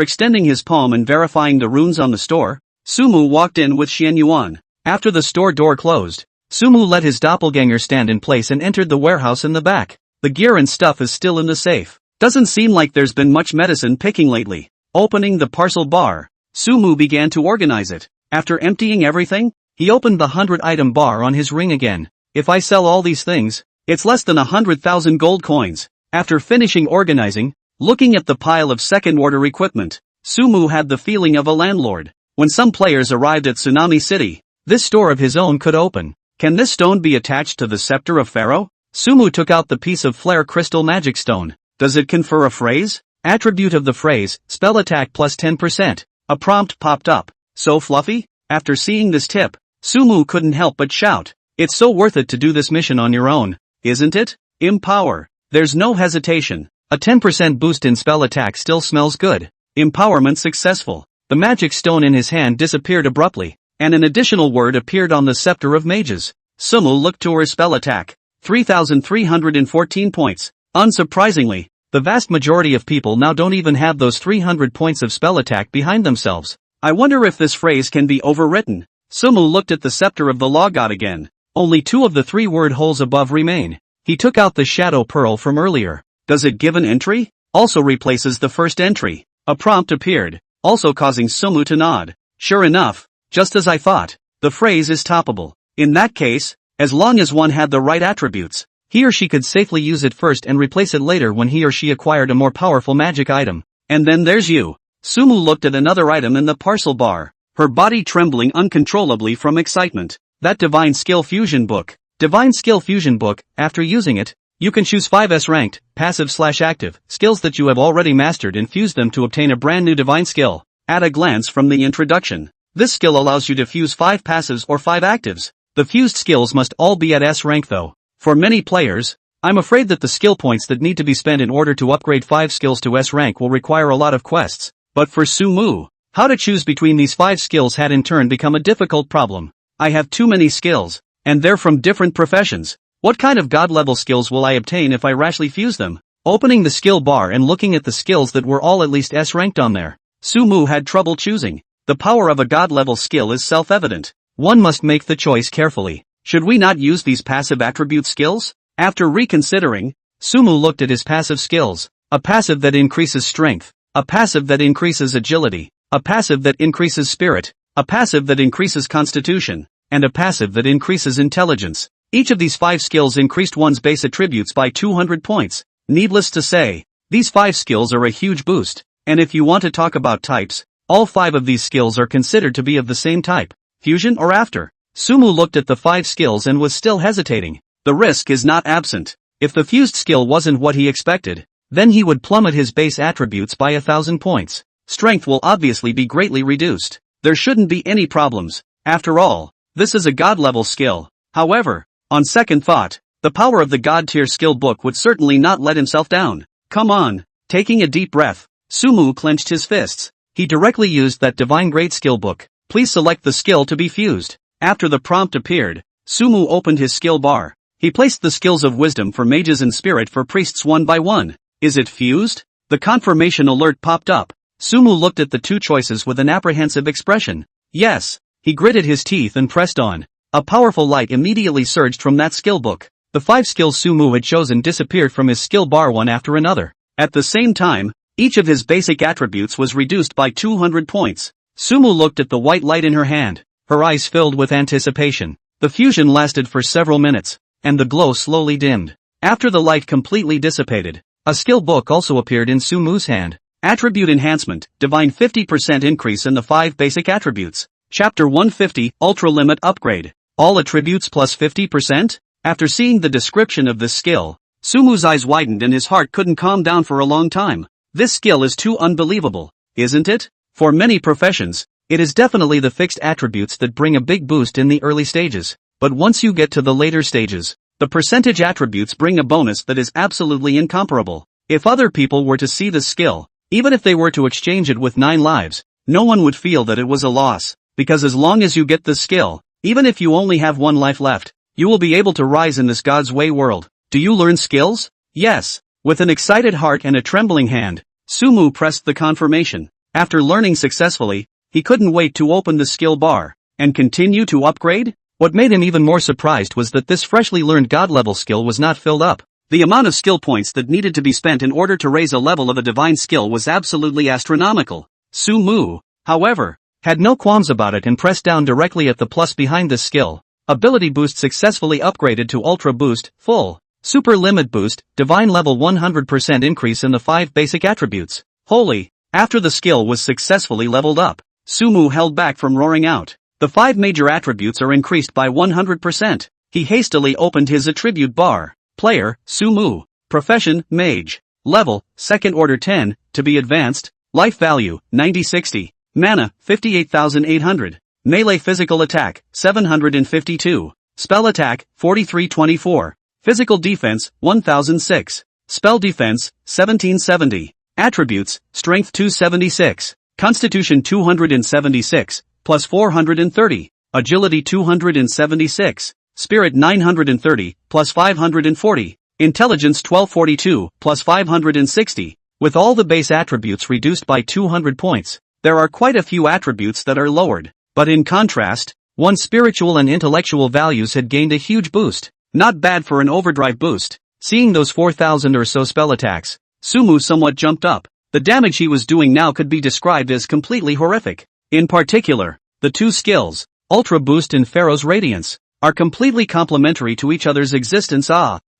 extending his palm and verifying the runes on the store, Sumu walked in with Xian Yuan. After the store door closed, Sumu let his doppelganger stand in place and entered the warehouse in the back. The gear and stuff is still in the safe. Doesn't seem like there's been much medicine picking lately. Opening the parcel bar, Sumu began to organize it. After emptying everything, he opened the 100-item bar on his ring again. If I sell all these things, it's less than 100,000 gold coins. After finishing organizing, looking at the pile of second-order equipment, Sumu had the feeling of a landlord. When some players arrived at Tsunami City, this store of his own could open. Can this stone be attached to the scepter of Pharaoh? Sumu took out the piece of flare crystal magic stone. Does it confer a phrase? Attribute of the phrase, spell attack plus 10%. A prompt popped up. So fluffy? After seeing this tip, Sumu couldn't help but shout. It's so worth it to do this mission on your own, isn't it? Empower. There's no hesitation. A 10% boost in spell attack still smells good. Empowerment successful. The magic stone in his hand disappeared abruptly, and an additional word appeared on the scepter of mages. Sumu looked to her spell attack. 3,314 points. Unsurprisingly, the vast majority of people now don't even have those 300 points of spell attack behind themselves. I wonder if this phrase can be overwritten. Sumu looked at the scepter of the law god again. Only 2 of the 3 word holes above remain. He took out the shadow pearl from earlier. Does it give an entry? Also replaces the first entry. A prompt appeared, also causing Sumu to nod. Sure enough, just as I thought, the phrase is toppable. In that case, as long as one had the right attributes, he or she could safely use it first and replace it later when he or she acquired a more powerful magic item. And then there's you. Sumu looked at another item in the parcel bar, her body trembling uncontrollably from excitement. That Divine Skill Fusion book. Divine Skill Fusion book, after using it, you can choose 5S ranked, passive/active, skills that you have already mastered and fuse them to obtain a brand new divine skill. At a glance from the introduction, this skill allows you to fuse 5 passives or 5 actives. The fused skills must all be at S rank though. For many players, I'm afraid that the skill points that need to be spent in order to upgrade 5 skills to S rank will require a lot of quests. But for Sumu, how to choose between these 5 skills had in turn become a difficult problem. I have too many skills, and they're from different professions. What kind of god-level skills will I obtain if I rashly fuse them? Opening the skill bar and looking at the skills that were all at least S ranked on there, Sumu had trouble choosing. The power of a god-level skill is self-evident. One must make the choice carefully. Should we not use these passive attribute skills? After reconsidering, Sumu looked at his passive skills. A passive that increases strength, a passive that increases agility, a passive that increases spirit, a passive that increases constitution, and a passive that increases intelligence. Each of these 5 skills increased one's base attributes by 200 points. Needless to say, these 5 skills are a huge boost, and if you want to talk about types, all 5 of these skills are considered to be of the same type, fusion or after. Sumu looked at the 5 skills and was still hesitating. The risk is not absent. If the fused skill wasn't what he expected, then he would plummet his base attributes by 1,000 points. Strength will obviously be greatly reduced. There shouldn't be any problems. After all, this is a god-level skill. However, on second thought, the power of the god-tier skill book would certainly not let himself down. Come on. Taking a deep breath, Sumu clenched his fists. He directly used that divine grade skill book. Please select the skill to be fused. After the prompt appeared, Sumu opened his skill bar. He placed the skills of wisdom for mages and spirit for priests one by one. Is it fused? The confirmation alert popped up. Sumu looked at the 2 choices with an apprehensive expression. Yes. He gritted his teeth and pressed on. A powerful light immediately surged from that skill book. The 5 skills Sumu had chosen disappeared from his skill bar one after another. At the same time, each of his basic attributes was reduced by 200 points. Sumu looked at the white light in her hand, her eyes filled with anticipation. The fusion lasted for several minutes, and the glow slowly dimmed. After the light completely dissipated, a skill book also appeared in Sumu's hand. Attribute Enhancement, Divine 50% increase in the 5 basic attributes. Chapter 150, Ultra Limit Upgrade. All attributes plus 50%? After seeing the description of this skill, Sumu's eyes widened and his heart couldn't calm down for a long time. This skill is too unbelievable, isn't it? For many professions, it is definitely the fixed attributes that bring a big boost in the early stages. But once you get to the later stages, the percentage attributes bring a bonus that is absolutely incomparable. If other people were to see this skill, even if they were to exchange it with 9 lives, no one would feel that it was a loss. Because as long as you get this skill, even if you only have 1 life left, you will be able to rise in this God's way world. Do you learn skills? Yes. With an excited heart and a trembling hand, Sumu pressed the confirmation. After learning successfully, he couldn't wait to open the skill bar and continue to upgrade? What made him even more surprised was that this freshly learned god-level skill was not filled up. The amount of skill points that needed to be spent in order to raise a level of a divine skill was absolutely astronomical. Sumu, however, had no qualms about it and pressed down directly at the plus behind this skill. Ability boost successfully upgraded to Ultra Boost, Full. Super Limit Boost, Divine Level 100% increase in the 5 basic attributes. Holy! After the skill was successfully leveled up, Sumu held back from roaring out. The 5 major attributes are increased by 100%. He hastily opened his attribute bar. Player, Sumu. Profession, Mage. Level, Second Order 10, to be advanced. Life value, 90-60. Mana, 58,800. Melee physical attack, 752. Spell attack, 4324. Physical defense, 1006. Spell defense, 1770. Attributes, Strength 276. Constitution 276, plus 430. Agility 276. Spirit 930, plus 540. Intelligence 1242, plus 560. With all the base attributes reduced by 200 points, there are quite a few attributes that are lowered. But in contrast, one's spiritual and intellectual values had gained a huge boost. Not bad for an overdrive boost. Seeing those 4,000 or so spell attacks, Sumu somewhat jumped up. The damage he was doing now could be described as completely horrific. In particular, the two skills, Ultra Boost and Pharaoh's Radiance, are completely complementary to each other's existence.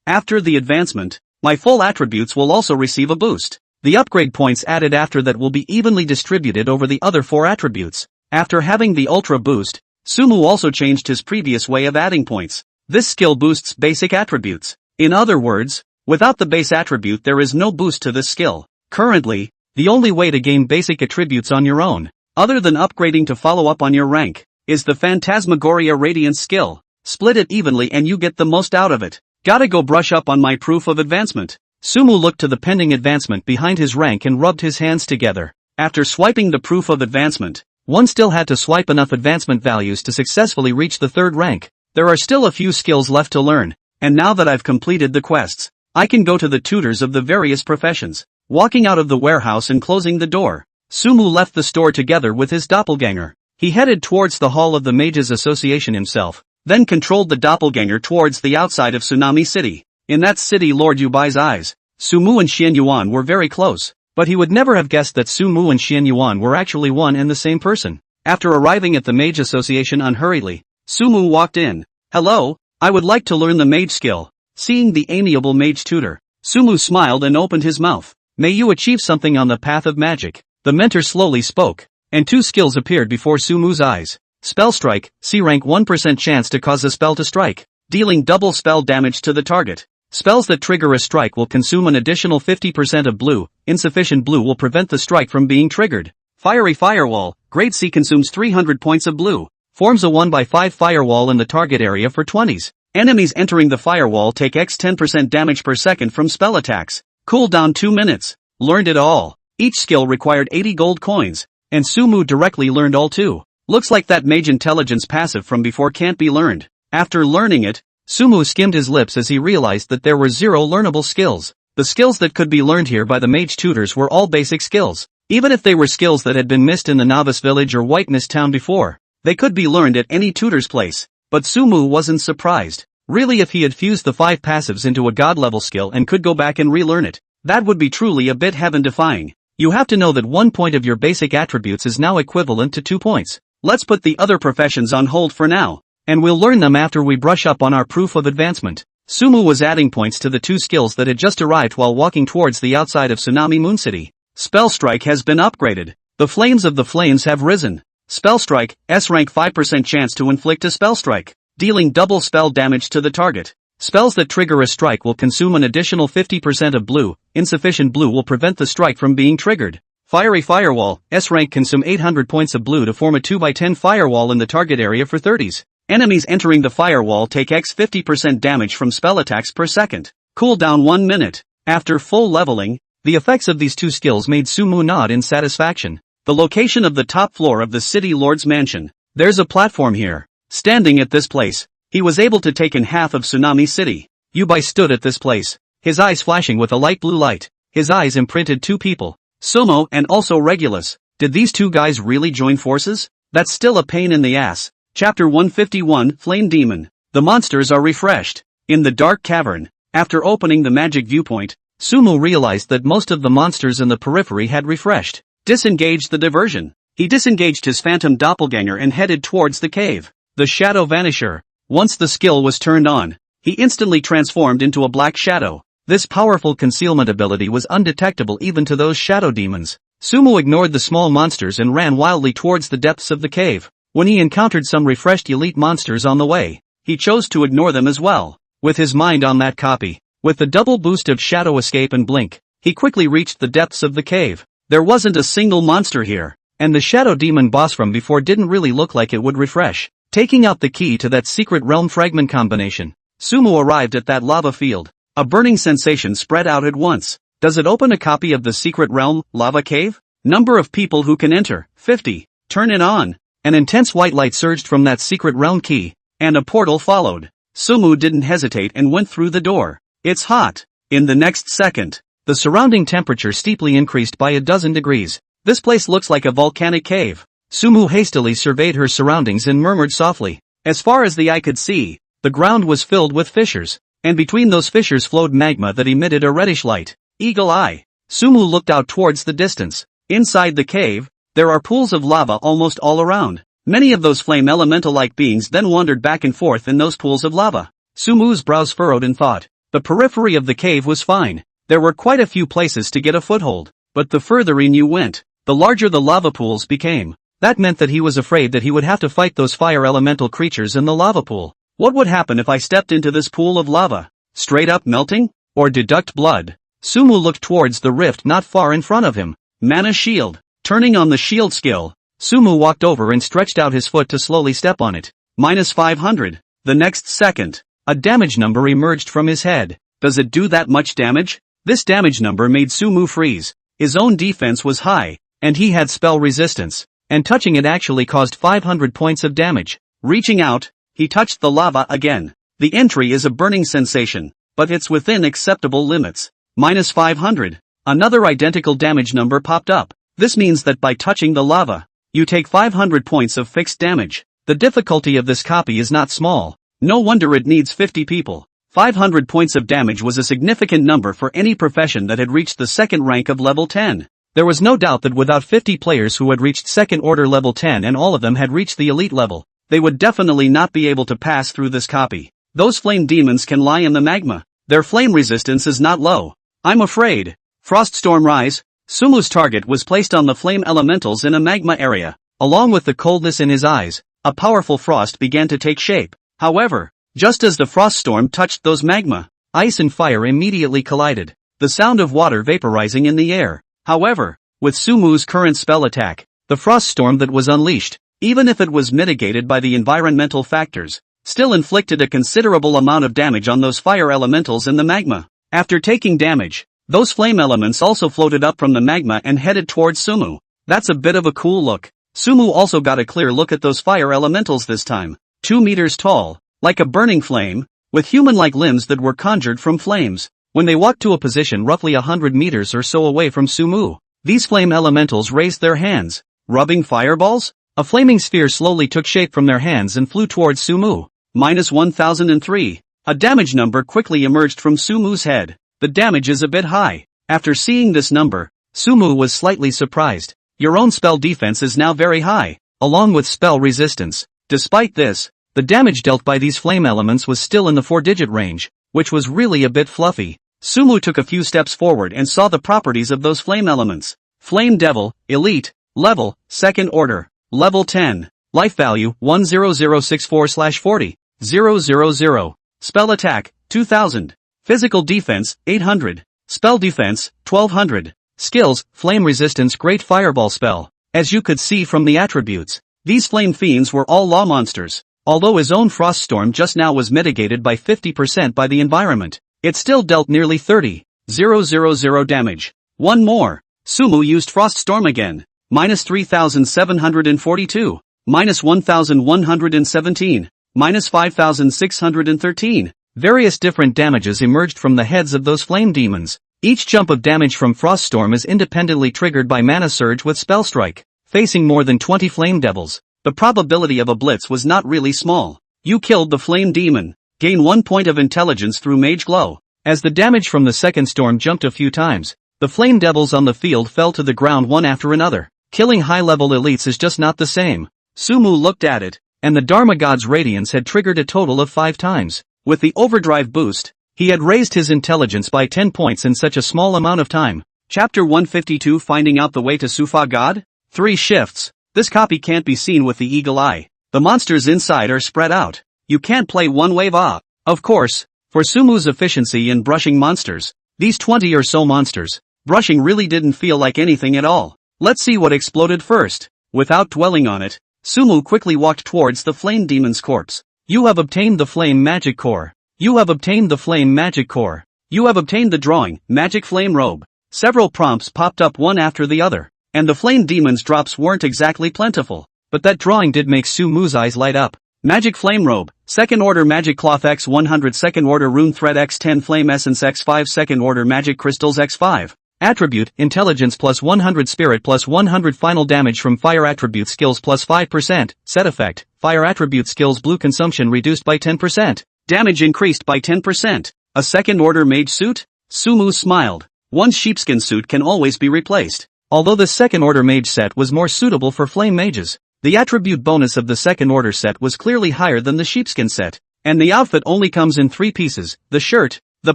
After the advancement, my full attributes will also receive a boost. The upgrade points added after that will be evenly distributed over the other 4 attributes. After having the Ultra Boost, Sumu also changed his previous way of adding points. This skill boosts basic attributes. In other words, without the base attribute there is no boost to this skill. Currently, the only way to gain basic attributes on your own, other than upgrading to follow up on your rank, is the Phantasmagoria Radiance skill. Split it evenly and you get the most out of it. Gotta go brush up on my proof of advancement. Sumu looked to the pending advancement behind his rank and rubbed his hands together. After swiping the proof of advancement, one still had to swipe enough advancement values to successfully reach the 3rd rank. There are still a few skills left to learn, and now that I've completed the quests, I can go to the tutors of the various professions. Walking out of the warehouse and closing the door, Sumu left the store together with his doppelganger. He headed towards the hall of the Mages Association himself, then controlled the doppelganger towards the outside of Tsunami City. In that city Lord Yubai's eyes, Sumu and Xian Yuan were very close, but he would never have guessed that Sumu and Xian Yuan were actually one and the same person. After arriving at the Mage Association unhurriedly, Sumu walked in. Hello, I would like to learn the mage skill. Seeing the amiable mage tutor, Sumu smiled and opened his mouth. May you achieve something on the path of magic. The mentor slowly spoke, and 2 skills appeared before Sumu's eyes. Spell Strike, C-rank 1% chance to cause a spell to strike, dealing double spell damage to the target. Spells that trigger a strike will consume an additional 50% of blue, insufficient blue will prevent the strike from being triggered. Fiery Firewall, Grade C consumes 300 points of blue. Forms a 1/5 firewall in the target area for 20s. Enemies entering the firewall take x 10% damage per second from spell attacks. Cooldown 2 minutes. Learned it all. Each skill required 80 gold coins, and Sumu directly learned all 2. Looks like that mage intelligence passive from before can't be learned. After learning it, Sumu skimmed his lips as he realized that there were 0 learnable skills. The skills that could be learned here by the mage tutors were all basic skills. Even if they were skills that had been missed in the novice village or white mist town before, they could be learned at any tutor's place. But Sumu wasn't surprised. Really, if he had fused the 5 passives into a god-level skill and could go back and relearn it, that would be truly a bit heaven-defying. You have to know that 1 point of your basic attributes is now equivalent to 2 points. Let's put the other professions on hold for now, and we'll learn them after we brush up on our proof of advancement. Sumu was adding points to the 2 skills that had just arrived while walking towards the outside of Tsunami Moon City. Spell Strike has been upgraded. The flames of the flames have risen. Spell Strike, S-rank 5% chance to inflict a spell strike, dealing double spell damage to the target. Spells that trigger a strike will consume an additional 50% of blue, insufficient blue will prevent the strike from being triggered. Fiery Firewall, S-rank consume 800 points of blue to form a 2x10 firewall in the target area for 30s. Enemies entering the firewall take x 50% damage from spell attacks per second. Cooldown 1 minute. After full leveling, the effects of these 2 skills made Sumu nod in satisfaction. The location of the top floor of the city lord's mansion. There's a platform here. Standing at this place, he was able to take in half of Tsunami City. Yubai stood at this place, his eyes flashing with a light blue light. His eyes imprinted 2 people. Sumo and also Regulus. Did these two guys really join forces? That's still a pain in the ass. Chapter 151, Flame Demon. The monsters are refreshed. In the dark cavern, after opening the magic viewpoint, Sumo realized that most of the monsters in the periphery had refreshed. Disengaged the diversion. He disengaged his phantom doppelganger and headed towards the cave. The Shadow Vanisher. Once the skill was turned on, he instantly transformed into a black shadow. This powerful concealment ability was undetectable even to those shadow demons. Sumo ignored the small monsters and ran wildly towards the depths of the cave. When he encountered some refreshed elite monsters on the way, he chose to ignore them as well. With his mind on that copy, with the double boost of Shadow Escape and Blink, he quickly reached the depths of the cave. There wasn't a single monster here, and the Shadow Demon boss from before didn't really look like it would refresh. Taking out the key to that secret realm fragment combination, Sumo arrived at that lava field. A burning sensation spread out at once. Does it open a copy of the secret realm, lava cave? Number of people who can enter, 50. Turn it on. An intense white light surged from that secret realm key, and a portal followed. Sumo didn't hesitate and went through the door. It's hot. In the next second, the surrounding temperature steeply increased by a dozen degrees. This place looks like a volcanic cave. Sumo hastily surveyed her surroundings and murmured softly. As far as the eye could see, the ground was filled with fissures, and between those fissures flowed magma that emitted a reddish light. Eagle eye. Sumo looked out towards the distance. Inside the cave, there are pools of lava almost all around. Many of those flame elemental-like beings then wandered back and forth in those pools of lava. Sumo's brows furrowed in thought. The periphery of the cave was fine. There were quite a few places to get a foothold, but the further in you went, the larger the lava pools became. That meant that he was afraid that he would have to fight those fire elemental creatures in the lava pool. What would happen if I stepped into this pool of lava? Straight up melting? Or deduct blood? Sumo looked towards the rift not far in front of him. Mana shield. Turning on the shield skill, Sumo walked over and stretched out his foot to slowly step on it. Minus 500. The next second, a damage number emerged from his head. Does it do that much damage? This damage number made Sumo freeze. His own defense was high, and he had spell resistance, and touching it actually caused 500 points of damage. Reaching out, he touched the lava again. The entry is a burning sensation, but it's within acceptable limits. Minus 500. Another identical damage number popped up. This means that by touching the lava, you take 500 points of fixed damage. The difficulty of this copy is not small. No wonder it needs 50 people. 500 points of damage was a significant number for any profession that had reached the second rank of level 10. There was no doubt that without 50 players who had reached second order level 10 and all of them had reached the elite level, they would definitely not be able to pass through this copy. Those flame demons can lie in the magma. Their flame resistance is not low. I'm afraid. Froststorm rise. Sumo's target was placed on the flame elementals in a magma area. Along with the coldness in his eyes, a powerful frost began to take shape. However, just as the froststorm touched those magma, ice and fire immediately collided. The sound of water vaporizing in the air. However, with Sumo's current spell attack, the froststorm that was unleashed, even if it was mitigated by the environmental factors, still inflicted a considerable amount of damage on those fire elementals in the magma. After taking damage, those flame elements also floated up from the magma and headed towards Sumo. That's a bit of a cool look. Sumo also got a clear look at those fire elementals this time. 2 meters tall, like a burning flame, with human-like limbs that were conjured from flames. When they walked to a position roughly 100 meters or so away from Sumo, these flame elementals raised their hands, rubbing fireballs. A flaming sphere slowly took shape from their hands and flew towards Sumo. Minus 1003. A damage number quickly emerged from Sumo's head. The damage is a bit high. After seeing this number, Sumo was slightly surprised. Your own spell defense is now very high, along with spell resistance. Despite this, the damage dealt by these flame elements was still in the 4-digit range, which was really a bit fluffy. Sumo took a few steps forward and saw the properties of those flame elements. Flame Devil, Elite, Level, Second Order, Level 10, Life Value 10064/40, 000, Spell Attack, 2000, Physical Defense, 800, Spell Defense, 1200, Skills, Flame Resistance Great Fireball Spell. As you could see from the attributes, these flame fiends were all law monsters. Although his own Froststorm just now was mitigated by 50% by the environment, it still dealt nearly 30,000 damage. One more. Sumo used Froststorm again. Minus 3,742. Minus 1,117. Minus 5,613. Various different damages emerged from the heads of those flame demons. Each jump of damage from Frost Storm is independently triggered by Mana Surge with Spell Strike. Facing more than 20 Flame Devils, the probability of a blitz was not really small. You killed the Flame Demon. Gain 1 point of intelligence through Mage Glow. As the damage from the second storm jumped a few times, the Flame Devils on the field fell to the ground one after another. Killing high-level elites is just not the same. Sumu looked at it, and the Dharma God's Radiance had triggered a total of 5 times. With the overdrive boost, he had raised his intelligence by 10 points in such a small amount of time. Chapter 152 Finding Out the Way to Sufa God? 3 shifts. This copy can't be seen with the eagle eye. The monsters inside are spread out. You can't play one wave ah. Of course, for Sumu's efficiency in brushing monsters, these 20 or so monsters, brushing really didn't feel like anything at all. Let's see what exploded first. Without dwelling on it, Sumu quickly walked towards the Flame Demon's corpse. You have obtained the Flame Magic Core. You have obtained the Flame Magic Core. You have obtained the drawing, Magic Flame Robe. Several prompts popped up one after the other, and the Flame Demon's drops weren't exactly plentiful, but that drawing did make Sumu's eyes light up. Magic Flame Robe, Second Order Magic Cloth X100 Second Order Rune Thread X10 Flame Essence X5 Second Order Magic Crystals X5 Attribute, Intelligence plus 100 Spirit plus 100 Final Damage from Fire Attribute Skills plus 5%, Set Effect, Fire Attribute Skills Blue Consumption reduced by 10%, Damage increased by 10%, a Second Order Mage Suit? Sumu smiled. One's sheepskin suit can always be replaced. Although the Second Order Mage set was more suitable for Flame Mages, the attribute bonus of the Second Order set was clearly higher than the sheepskin set, and the outfit only comes in 3 pieces, the shirt, the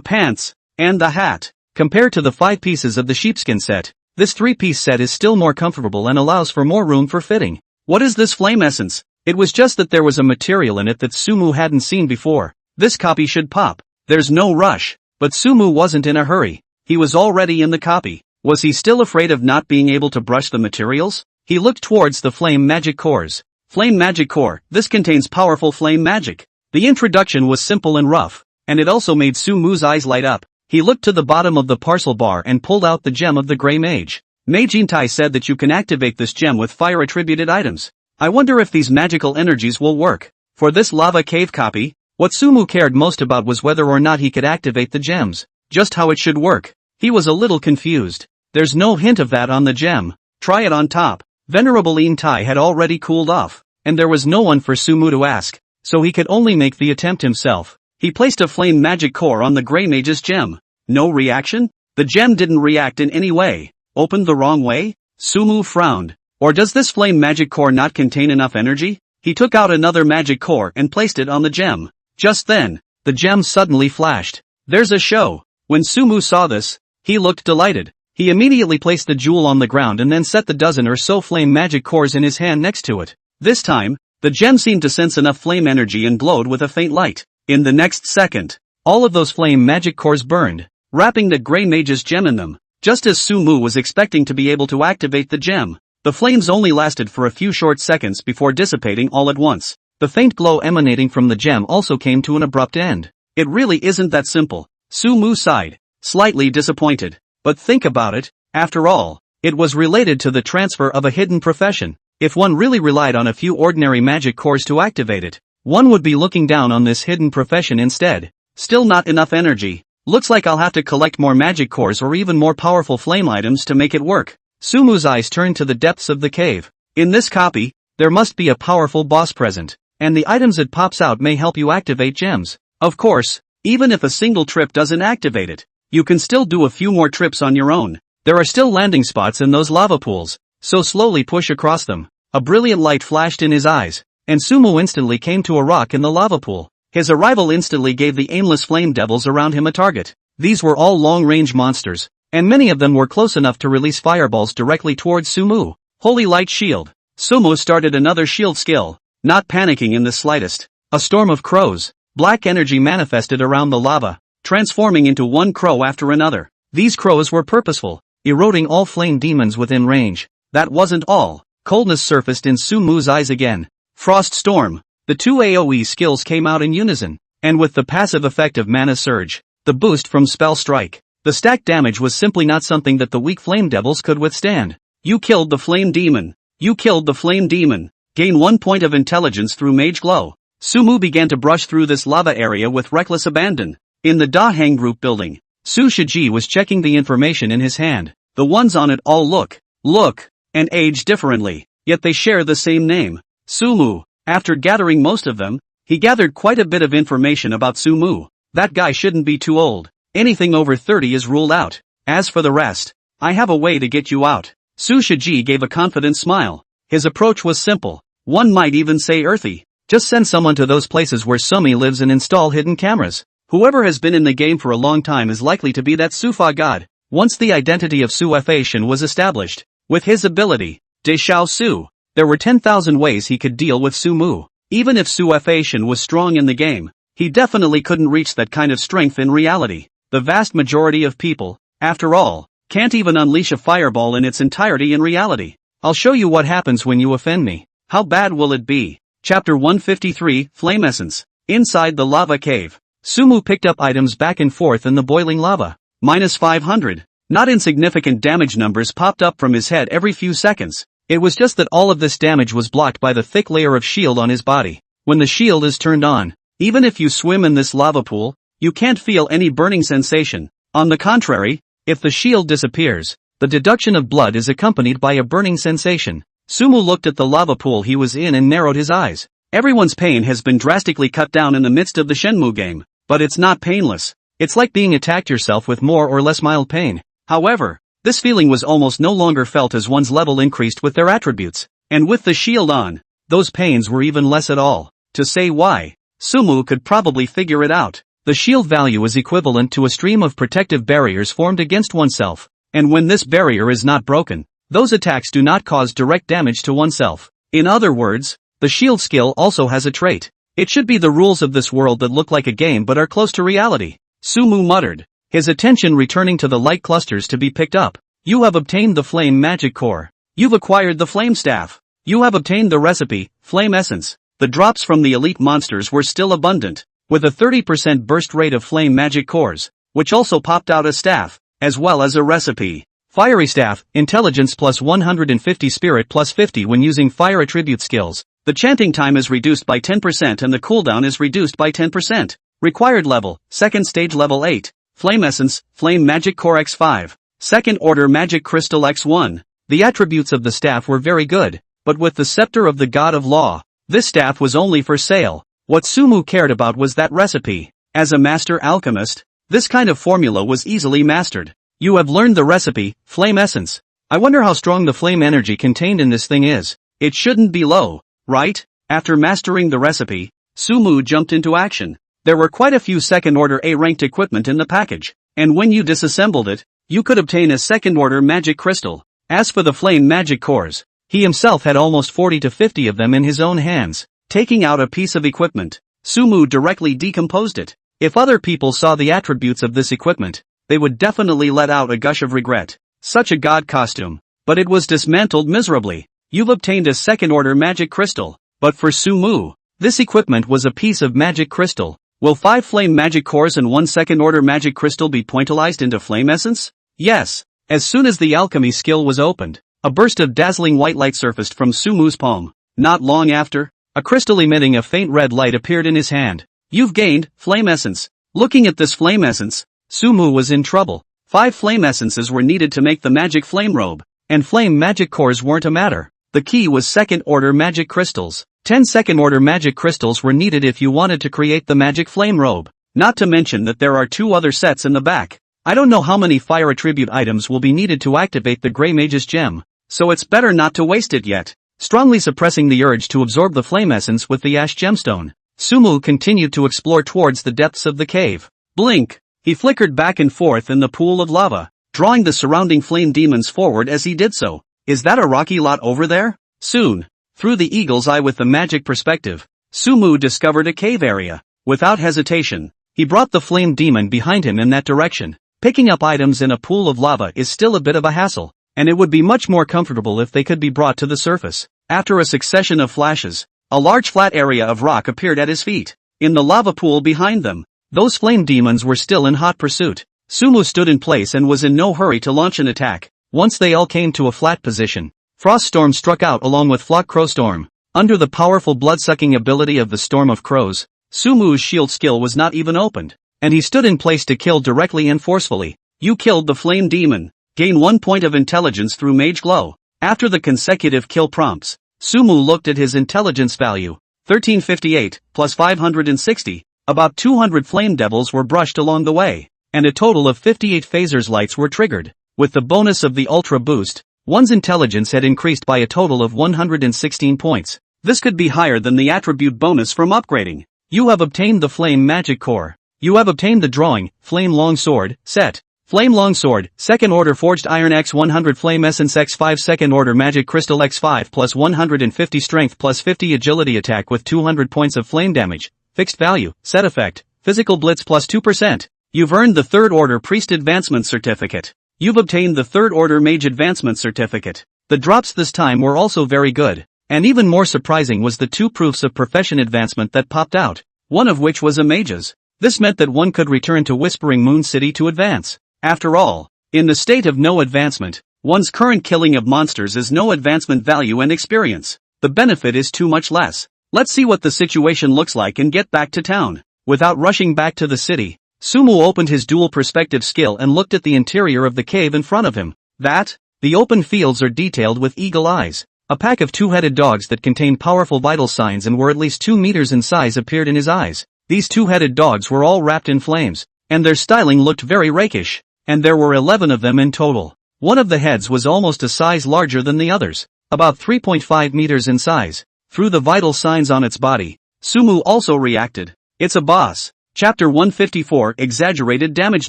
pants, and the hat. Compared to the 5 pieces of the sheepskin set, this 3-piece set is still more comfortable and allows for more room for fitting. What is this flame essence? It was just that there was a material in it that Sumu hadn't seen before. This copy should pop. There's no rush. But Sumu wasn't in a hurry. He was already in the copy. Was he still afraid of not being able to brush the materials? He looked towards the Flame Magic Cores. Flame Magic Core, this contains powerful flame magic. The introduction was simple and rough, and it also made Sumu's eyes light up. He looked to the bottom of the parcel bar and pulled out the gem of the Grey Mage. Mage Intai said that you can activate this gem with fire-attributed items. I wonder if these magical energies will work. For this lava cave copy, what Sumu cared most about was whether or not he could activate the gems. Just how it should work. He was a little confused. There's no hint of that on the gem. Try it on top. Venerable Intai had already cooled off, and there was no one for Sumu to ask, so he could only make the attempt himself. He placed a flame magic core on the Grey Mage's gem. No reaction? The gem didn't react in any way. Opened the wrong way? Sumu frowned. Or does this flame magic core not contain enough energy? He took out another magic core and placed it on the gem. Just then, the gem suddenly flashed. There's a show. When Sumu saw this, he looked delighted. He immediately placed the jewel on the ground and then set the dozen or so flame magic cores in his hand next to it. This time, the gem seemed to sense enough flame energy and glowed with a faint light. In the next second, all of those flame magic cores burned, wrapping the Grey Mage's gem in them. Just as Sumu was expecting to be able to activate the gem, the flames only lasted for a few short seconds before dissipating all at once. The faint glow emanating from the gem also came to an abrupt end. It really isn't that simple. Sumu sighed, slightly disappointed. But think about it, after all, it was related to the transfer of a hidden profession. If one really relied on a few ordinary magic cores to activate it, one would be looking down on this hidden profession instead. Still not enough energy. Looks like I'll have to collect more magic cores or even more powerful flame items to make it work. Sumu's eyes turned to the depths of the cave. In this copy, there must be a powerful boss present, and the items it pops out may help you activate gems. Of course, even if a single trip doesn't activate it, you can still do a few more trips on your own. There are still landing spots in those lava pools, so slowly push across them. A brilliant light flashed in his eyes, and Sumu instantly came to a rock in the lava pool. His arrival instantly gave the aimless flame devils around him a target. These were all long-range monsters, and many of them were close enough to release fireballs directly towards Sumu. Holy Light Shield. Sumu started another shield skill, not panicking in the slightest. A storm of crows, black energy manifested around the lava, transforming into one crow after another. These crows were purposeful, eroding all flame demons within range. That wasn't all. Coldness surfaced in Sumu's eyes again. Frost Storm. The two AoE skills came out in unison, and with the passive effect of Mana Surge, the boost from Spell Strike, the stack damage was simply not something that the weak flame devils could withstand. You killed the flame demon. You killed the flame demon. Gain 1 point of intelligence through Mage Glow. Sumu began to brush through this lava area with reckless abandon. In the Dahang group building, Su Shiji was checking the information in his hand. The ones on it all look, and age differently, yet they share the same name. Sumu. After gathering most of them, he gathered quite a bit of information about Sumu. That guy shouldn't be too old. Anything over 30 is ruled out. As for the rest, I have a way to get you out. Su Shiji gave a confident smile. His approach was simple. One might even say earthy. Just send someone to those places where Sumi lives and install hidden cameras. Whoever has been in the game for a long time is likely to be that Sufa god. Once the identity of Su Fashion was established, with his ability, De Xiao Su, there were 10,000 ways he could deal with Sumu. Even if Su Fashion was strong in the game, he definitely couldn't reach that kind of strength in reality. The vast majority of people, after all, can't even unleash a fireball in its entirety in reality. I'll show you what happens when you offend me. How bad will it be? Chapter 153, Flame Essence. Inside the lava cave, Sumu picked up items back and forth in the boiling lava. -500. Not insignificant damage numbers popped up from his head every few seconds. It was just that all of this damage was blocked by the thick layer of shield on his body. When the shield is turned on, even if you swim in this lava pool, you can't feel any burning sensation. On the contrary, if the shield disappears, the deduction of blood is accompanied by a burning sensation. Sumu looked at the lava pool he was in and narrowed his eyes. Everyone's pain has been drastically cut down in the midst of the Shenmue game, but it's not painless. It's like being attacked yourself with more or less mild pain. However, this feeling was almost no longer felt as one's level increased with their attributes, and with the shield on, those pains were even less at all. To say why, Sumu could probably figure it out. The shield value is equivalent to a stream of protective barriers formed against oneself, and when this barrier is not broken, those attacks do not cause direct damage to oneself. In other words, the shield skill also has a trait. It should be the rules of this world that look like a game but are close to reality. Sumu muttered, his attention returning to the light clusters to be picked up. You have obtained the flame magic core. You've acquired the flame staff. You have obtained the recipe, flame essence. The drops from the elite monsters were still abundant, with a 30% burst rate of flame magic cores, which also popped out a staff, as well as a recipe. Fiery staff, intelligence plus 150, spirit plus 50 when using fire attribute skills. The chanting time is reduced by 10% and the cooldown is reduced by 10%. Required level, second stage level 8. Flame essence, flame magic core x5. Second order magic crystal x1. The attributes of the staff were very good, but with the scepter of the god of law, this staff was only for sale. What Sumu cared about was that recipe. As a master alchemist, this kind of formula was easily mastered. You have learned the recipe, flame essence. I wonder how strong the flame energy contained in this thing is. It shouldn't be low, right? After mastering the recipe, Sumu jumped into action. There were quite a few second-order A-ranked equipment in the package, and when you disassembled it, you could obtain a second-order magic crystal. As for the flame magic cores, he himself had almost 40 to 50 of them in his own hands. Taking out a piece of equipment, Sumu directly decomposed it. If other people saw the attributes of this equipment, they would definitely let out a gush of regret. Such a god costume. But it was dismantled miserably. You've obtained a second-order magic crystal. But for Sumu, this equipment was a piece of magic crystal. Will 5 flame magic cores and 1 second-order magic crystal be pointalized into flame essence? Yes. As soon as the alchemy skill was opened, a burst of dazzling white light surfaced from Sumu's palm. Not long after, a crystal emitting a faint red light appeared in his hand. You've gained flame essence. Looking at this flame essence, Sumu was in trouble. 5 flame essences were needed to make the magic flame robe, and flame magic cores weren't a matter. The key was second-order magic crystals. 10 second-order magic crystals were needed if you wanted to create the magic flame robe. Not to mention that there are 2 other sets in the back. I don't know how many fire attribute items will be needed to activate the Grey Mage's gem, so it's better not to waste it yet. Strongly suppressing the urge to absorb the flame essence with the ash gemstone, Sumu continued to explore towards the depths of the cave. Blink! He flickered back and forth in the pool of lava, drawing the surrounding flame demons forward as he did so. Is that a rocky lot over there? Soon, through the eagle's eye with the magic perspective, Sumu discovered a cave area. Without hesitation, he brought the flame demon behind him in that direction. Picking up items in a pool of lava is still a bit of a hassle, and it would be much more comfortable if they could be brought to the surface. After a succession of flashes, a large flat area of rock appeared at his feet. In the lava pool behind them, those flame demons were still in hot pursuit. Sumu stood in place and was in no hurry to launch an attack. Once they all came to a flat position, Frost Storm struck out along with Flock Crow Storm. Under the powerful blood-sucking ability of the Storm of Crows, Sumu's shield skill was not even opened, and he stood in place to kill directly and forcefully. You killed the flame demon. Gain 1 point of intelligence through Mage Glow. After the consecutive kill prompts, Sumu looked at his intelligence value. 1358, plus 560, about 200 flame devils were brushed along the way, and a total of 58 phasers lights were triggered. With the bonus of the Ultra Boost, one's intelligence had increased by a total of 116 points. This could be higher than the attribute bonus from upgrading. You have obtained the Flame Magic Core. You have obtained the Drawing, Flame Longsword, set. Flame Longsword, 2nd Order Forged Iron X100 Flame Essence X5 2nd Order Magic Crystal X5 plus 150 Strength plus 50 Agility Attack with 200 points of flame damage. Fixed value, set effect, Physical Blitz plus 2%. You've earned the 3rd Order Priest Advancement Certificate. You've obtained the 3rd Order Mage Advancement Certificate. The drops this time were also very good, and even more surprising was the 2 proofs of profession advancement that popped out, one of which was a mage's. This meant that one could return to Whispering Moon City to advance. After all, in the state of no advancement, one's current killing of monsters is no advancement value and experience. The benefit is too much less. Let's see what the situation looks like and get back to town. Without rushing back to the city, Sumu opened his dual perspective skill and looked at the interior of the cave in front of him. The open fields are detailed with eagle eyes. A pack of 2-headed dogs that contained powerful vital signs and were at least 2 meters in size appeared in his eyes. These 2-headed dogs were all wrapped in flames, and their styling looked very rakish. And there were 11 of them in total. One of the heads was almost a size larger than the others, about 3.5 meters in size. Through the vital signs on its body, Sumu also reacted. It's a boss. Chapter 154 Exaggerated Damage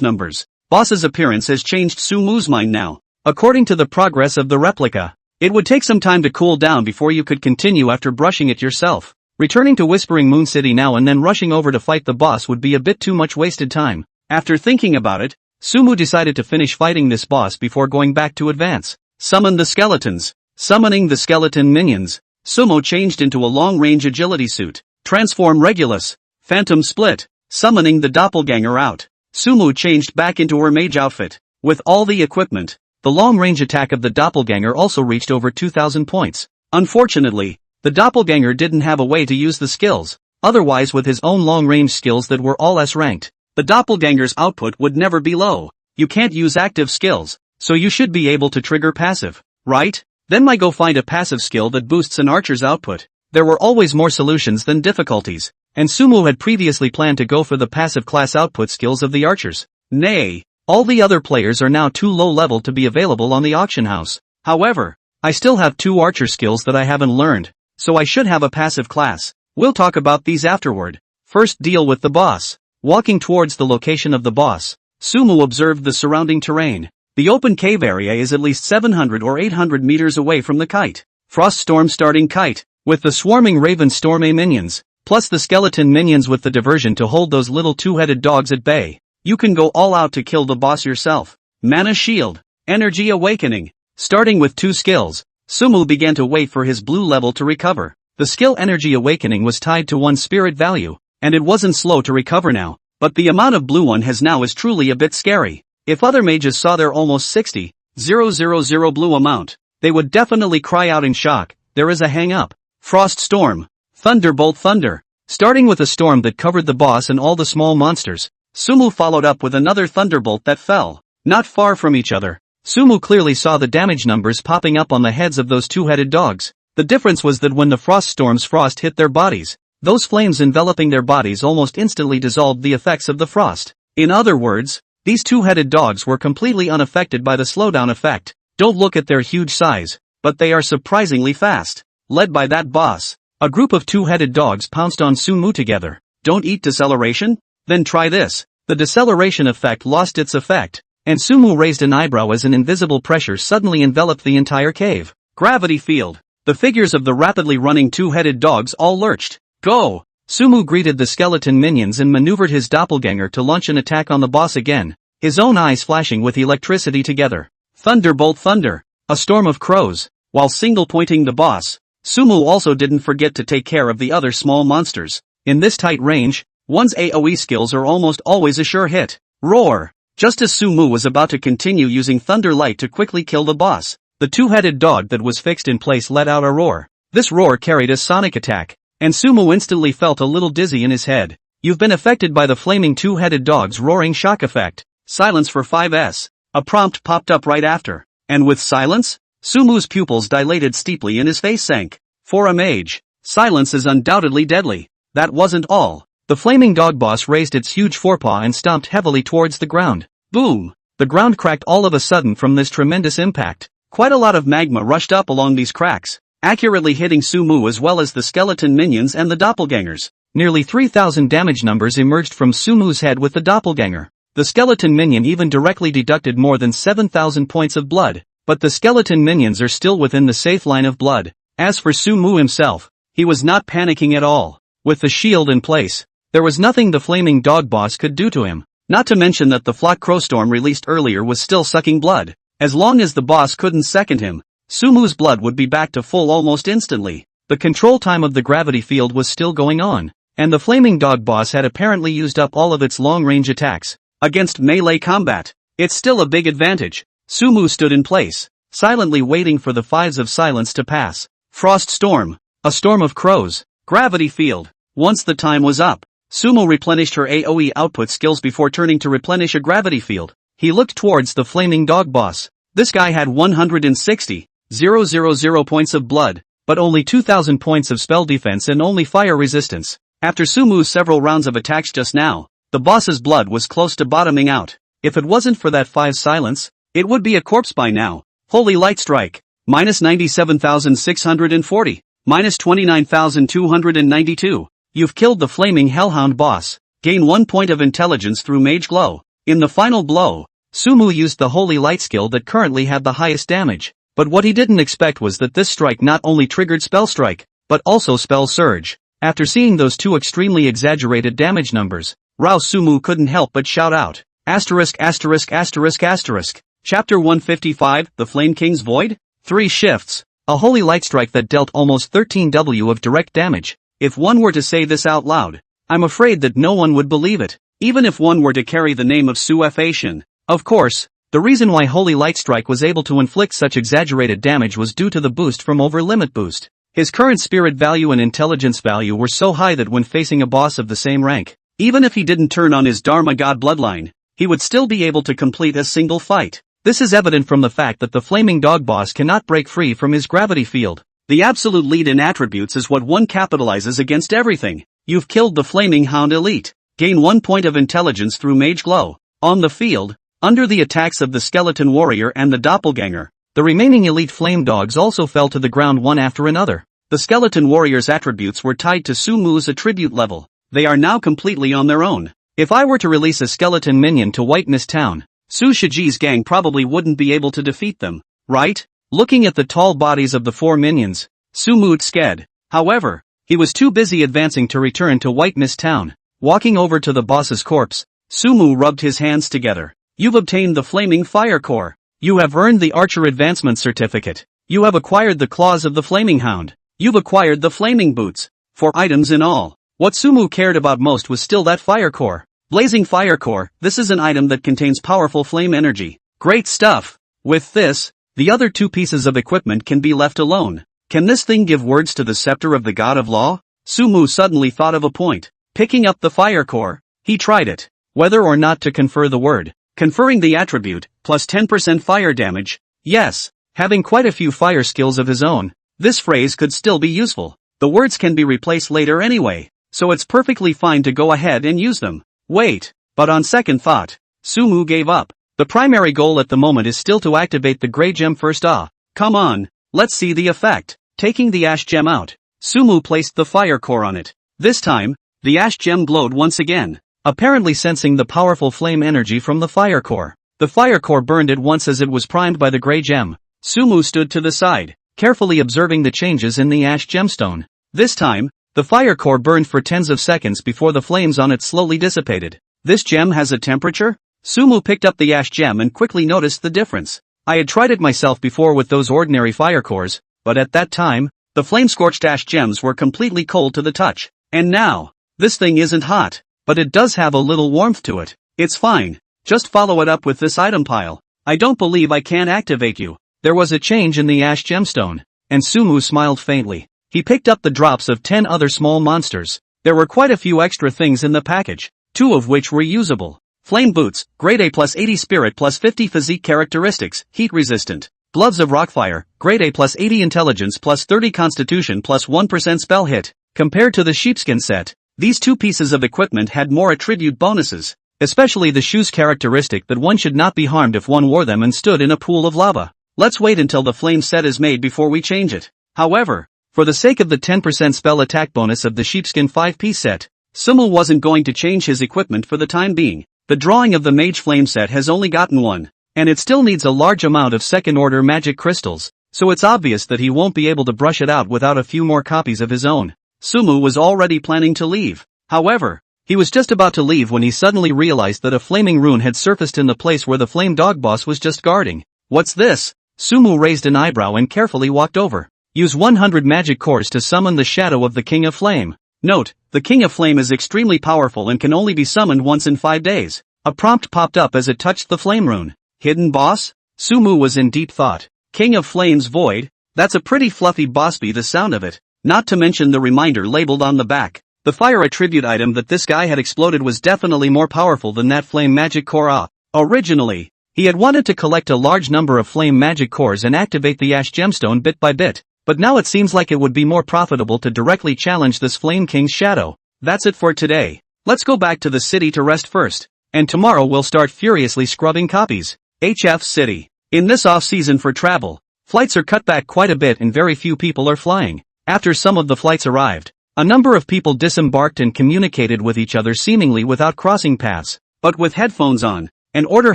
Numbers. Boss's appearance has changed Sumu's mind now. According to the progress of the replica, it would take some time to cool down before you could continue after brushing it yourself. Returning to Whispering Moon City now and then rushing over to fight the boss would be a bit too much wasted time. After thinking about it, Sumu decided to finish fighting this boss before going back to advance. Summon the skeletons. Summoning the skeleton minions, Sumu changed into a long-range agility suit. Transform Regulus. Phantom Split. Summoning the doppelganger out, Sumu changed back into her mage outfit. With all the equipment, the long-range attack of the doppelganger also reached over 2,000 points. Unfortunately, the doppelganger didn't have a way to use the skills. Otherwise, with his own long-range skills that were all S-ranked, the doppelganger's output would never be low. You can't use active skills, so you should be able to trigger passive, right? Then might go find a passive skill that boosts an archer's output. There were always more solutions than difficulties, and Sumu had previously planned to go for the passive class output skills of the archers. Nay, all the other players are now too low level to be available on the auction house. However, I still have 2 archer skills that I haven't learned, so I should have a passive class. We'll talk about these afterward. First, deal with the boss. Walking towards the location of the boss, Sumu observed the surrounding terrain. The open cave area is at least 700 or 800 meters away from the kite. Frost Storm starting kite, with the swarming Raven Storm A minions, plus the skeleton minions with the diversion to hold those little 2-headed dogs at bay. You can go all out to kill the boss yourself. Mana Shield. Energy Awakening. Starting with 2 skills, Sumu began to wait for his blue level to recover. The skill Energy Awakening was tied to 1 spirit value, and it wasn't slow to recover now, but the amount of blue one has now is truly a bit scary. If other mages saw their almost 60,000 blue amount, they would definitely cry out in shock. There is a hang-up. Frost Storm. Thunderbolt Thunder. Starting with a storm that covered the boss and all the small monsters, Sumu followed up with another thunderbolt that fell not far from each other. Sumu clearly saw the damage numbers popping up on the heads of those 2-headed dogs. The difference was that when the frost storm's frost hit their bodies, those flames enveloping their bodies almost instantly dissolved the effects of the frost. In other words, these 2-headed dogs were completely unaffected by the slowdown effect. Don't look at their huge size, but they are surprisingly fast. Led by that boss, a group of 2-headed dogs pounced on Sumu together. Don't eat deceleration? Then try this. The deceleration effect lost its effect, and Sumu raised an eyebrow as an invisible pressure suddenly enveloped the entire cave. Gravity field. The figures of the rapidly running 2-headed dogs all lurched. Go! Sumu greeted the skeleton minions and maneuvered his doppelganger to launch an attack on the boss again, his own eyes flashing with electricity together. Thunderbolt Thunder. A storm of crows. While single-pointing the boss, Sumu also didn't forget to take care of the other small monsters. In this tight range, one's AoE skills are almost always a sure hit. Roar! Just as Sumu was about to continue using Thunder Light to quickly kill the boss, the 2-headed dog that was fixed in place let out a roar. This roar carried a sonic attack, and Sumu instantly felt a little dizzy in his head. You've been affected by the flaming two-headed dog's roaring shock effect. Silence for 5s. A prompt popped up right after. And with silence? Sumu's pupils dilated steeply and his face sank. For a mage, silence is undoubtedly deadly. That wasn't all. The flaming dog boss raised its huge forepaw and stomped heavily towards the ground. Boom! The ground cracked all of a sudden from this tremendous impact. Quite a lot of magma rushed up along these cracks, accurately hitting Sumu as well as the skeleton minions and the doppelgangers. Nearly 3,000 damage numbers emerged from Sumu's head with the doppelganger. The skeleton minion even directly deducted more than 7,000 points of blood, but the skeleton minions are still within the safe line of blood. As for Sumu himself, he was not panicking at all. With the shield in place, there was nothing the flaming dog boss could do to him. Not to mention that the Flock Crowstorm released earlier was still sucking blood. As long as the boss couldn't second him, Sumu's blood would be back to full almost instantly. The control time of the gravity field was still going on, and the flaming dog boss had apparently used up all of its long-range attacks. Against melee combat, it's still a big advantage. Sumu stood in place, silently waiting for the fives of silence to pass. Frost storm, a storm of crows, gravity field. Once the time was up, Sumu replenished her AoE output skills before turning to replenish a gravity field. He looked towards the flaming dog boss. This guy had 160,000 points of blood, but only 2,000 points of spell defense and only fire resistance. After Sumu's several rounds of attacks just now, the boss's blood was close to bottoming out. If it wasn't for that 5 silence, it would be a corpse by now. Holy Light Strike. Minus 97,640. Minus 29,292. You've killed the flaming hellhound boss. Gain 1 point of intelligence through Mage Glow. In the final blow, Sumu used the Holy Light skill that currently had the highest damage. But what he didn't expect was that this strike not only triggered Spell Strike, but also Spell Surge. After seeing those two extremely exaggerated damage numbers, Rao Sumu couldn't help but shout out. Asterisk asterisk asterisk asterisk. Chapter 155, The Flame King's Void? 3 shifts. A Holy Light Strike that dealt almost 13W of direct damage. If one were to say this out loud, I'm afraid that no one would believe it, even if one were to carry the name of Su Fashion. Of course, the reason why Holy Light Strike was able to inflict such exaggerated damage was due to the boost from Over Limit boost. His current spirit value and intelligence value were so high that when facing a boss of the same rank, even if he didn't turn on his Dharma God bloodline, he would still be able to complete a single fight. This is evident from the fact that the flaming dog boss cannot break free from his gravity field. The absolute lead in attributes is what one capitalizes against everything. You've killed the flaming hound elite. Gain 1 point of intelligence through Mage Glow. On the field, under the attacks of the skeleton warrior and the doppelganger, the remaining elite flame dogs also fell to the ground one after another. The skeleton warrior's attributes were tied to Sumu's attribute level. They are now completely on their own. If I were to release a skeleton minion to White Mist Town, Su Shiji's gang probably wouldn't be able to defeat them, right? Looking at the tall bodies of the 4 minions, Sumu sked. However, he was too busy advancing to return to White Mist Town. Walking over to the boss's corpse, Sumu rubbed his hands together. You've obtained the Flaming Fire Core. You have earned the Archer Advancement Certificate. You have acquired the Claws of the Flaming Hound. You've acquired the Flaming Boots. 4 items in all. What Sumu cared about most was still that Fire Core. Blazing Fire Core, this is an item that contains powerful flame energy. Great stuff. With this, the other 2 pieces of equipment can be left alone. Can this thing give words to the scepter of the God of Law? Sumu suddenly thought of a point. Picking up the Fire Core, he tried it. Whether or not to confer the word. Conferring the attribute, plus 10% fire damage. Yes, having quite a few fire skills of his own, this phrase could still be useful. The words can be replaced later anyway, so it's perfectly fine to go ahead and use them. Wait, but on second thought, Sumu gave up. The primary goal at the moment is still to activate the Grey Gem first. Come on, let's see the effect. Taking the Ash Gem out, Sumu placed the Fire Core on it. This time, the Ash Gem glowed once again, apparently sensing the powerful flame energy from the Fire Core. The Fire Core burned at once as it was primed by the Grey Gem. Sumu stood to the side, carefully observing the changes in the Ash Gemstone. This time, the Fire Core burned for tens of seconds before the flames on it slowly dissipated. This gem has a temperature? Sumu picked up the Ash Gem and quickly noticed the difference. I had tried it myself before with those ordinary Fire Cores, but at that time, the flame-scorched Ash Gems were completely cold to the touch. And now, this thing isn't hot, but it does have a little warmth to it. It's fine. Just follow it up with this item pile. I don't believe I can activate you. There was a change in the Ash Gemstone, and Sumu smiled faintly. He picked up the drops of 10 other small monsters. There were quite a few extra things in the package, 2 of which were usable. Flame boots, grade A plus 80 spirit plus 50 physique characteristics, heat resistant. Gloves of rockfire, grade A plus 80 intelligence plus 30 constitution plus 1% spell hit. Compared to the sheepskin set, these 2 pieces of equipment had more attribute bonuses, especially the shoes characteristic that one should not be harmed if one wore them and stood in a pool of lava. Let's wait until the flame set is made before we change it. However, for the sake of the 10% spell attack bonus of the sheepskin 5-piece set, Sumu wasn't going to change his equipment for the time being. The drawing of the mage flame set has only gotten 1, and it still needs a large amount of second-order magic crystals, so it's obvious that he won't be able to brush it out without a few more copies of his own. Sumu was already planning to leave. However, he was just about to leave when he suddenly realized that a flaming rune had surfaced in the place where the flame dog boss was just guarding. What's this? Sumu raised an eyebrow and carefully walked over. Use 100 magic cores to summon the shadow of the King of Flame. Note, the King of Flame is extremely powerful and can only be summoned once in 5 days. A prompt popped up as it touched the flame rune. Hidden boss? Sumu was in deep thought. King of Flames Void? That's a pretty fluffy boss be the sound of it. Not to mention the reminder labeled on the back. The fire attribute item that this guy had exploded was definitely more powerful than that flame magic core. Originally, he had wanted to collect a large number of flame magic cores and activate the ash gemstone bit by bit. But now it seems like it would be more profitable to directly challenge this Flame King's shadow. That's it for today. Let's go back to the city to rest first. And tomorrow we'll start furiously scrubbing copies. HF City. In this off-season for travel, flights are cut back quite a bit and very few people are flying. After some of the flights arrived, a number of people disembarked and communicated with each other seemingly without crossing paths. But with headphones on, an order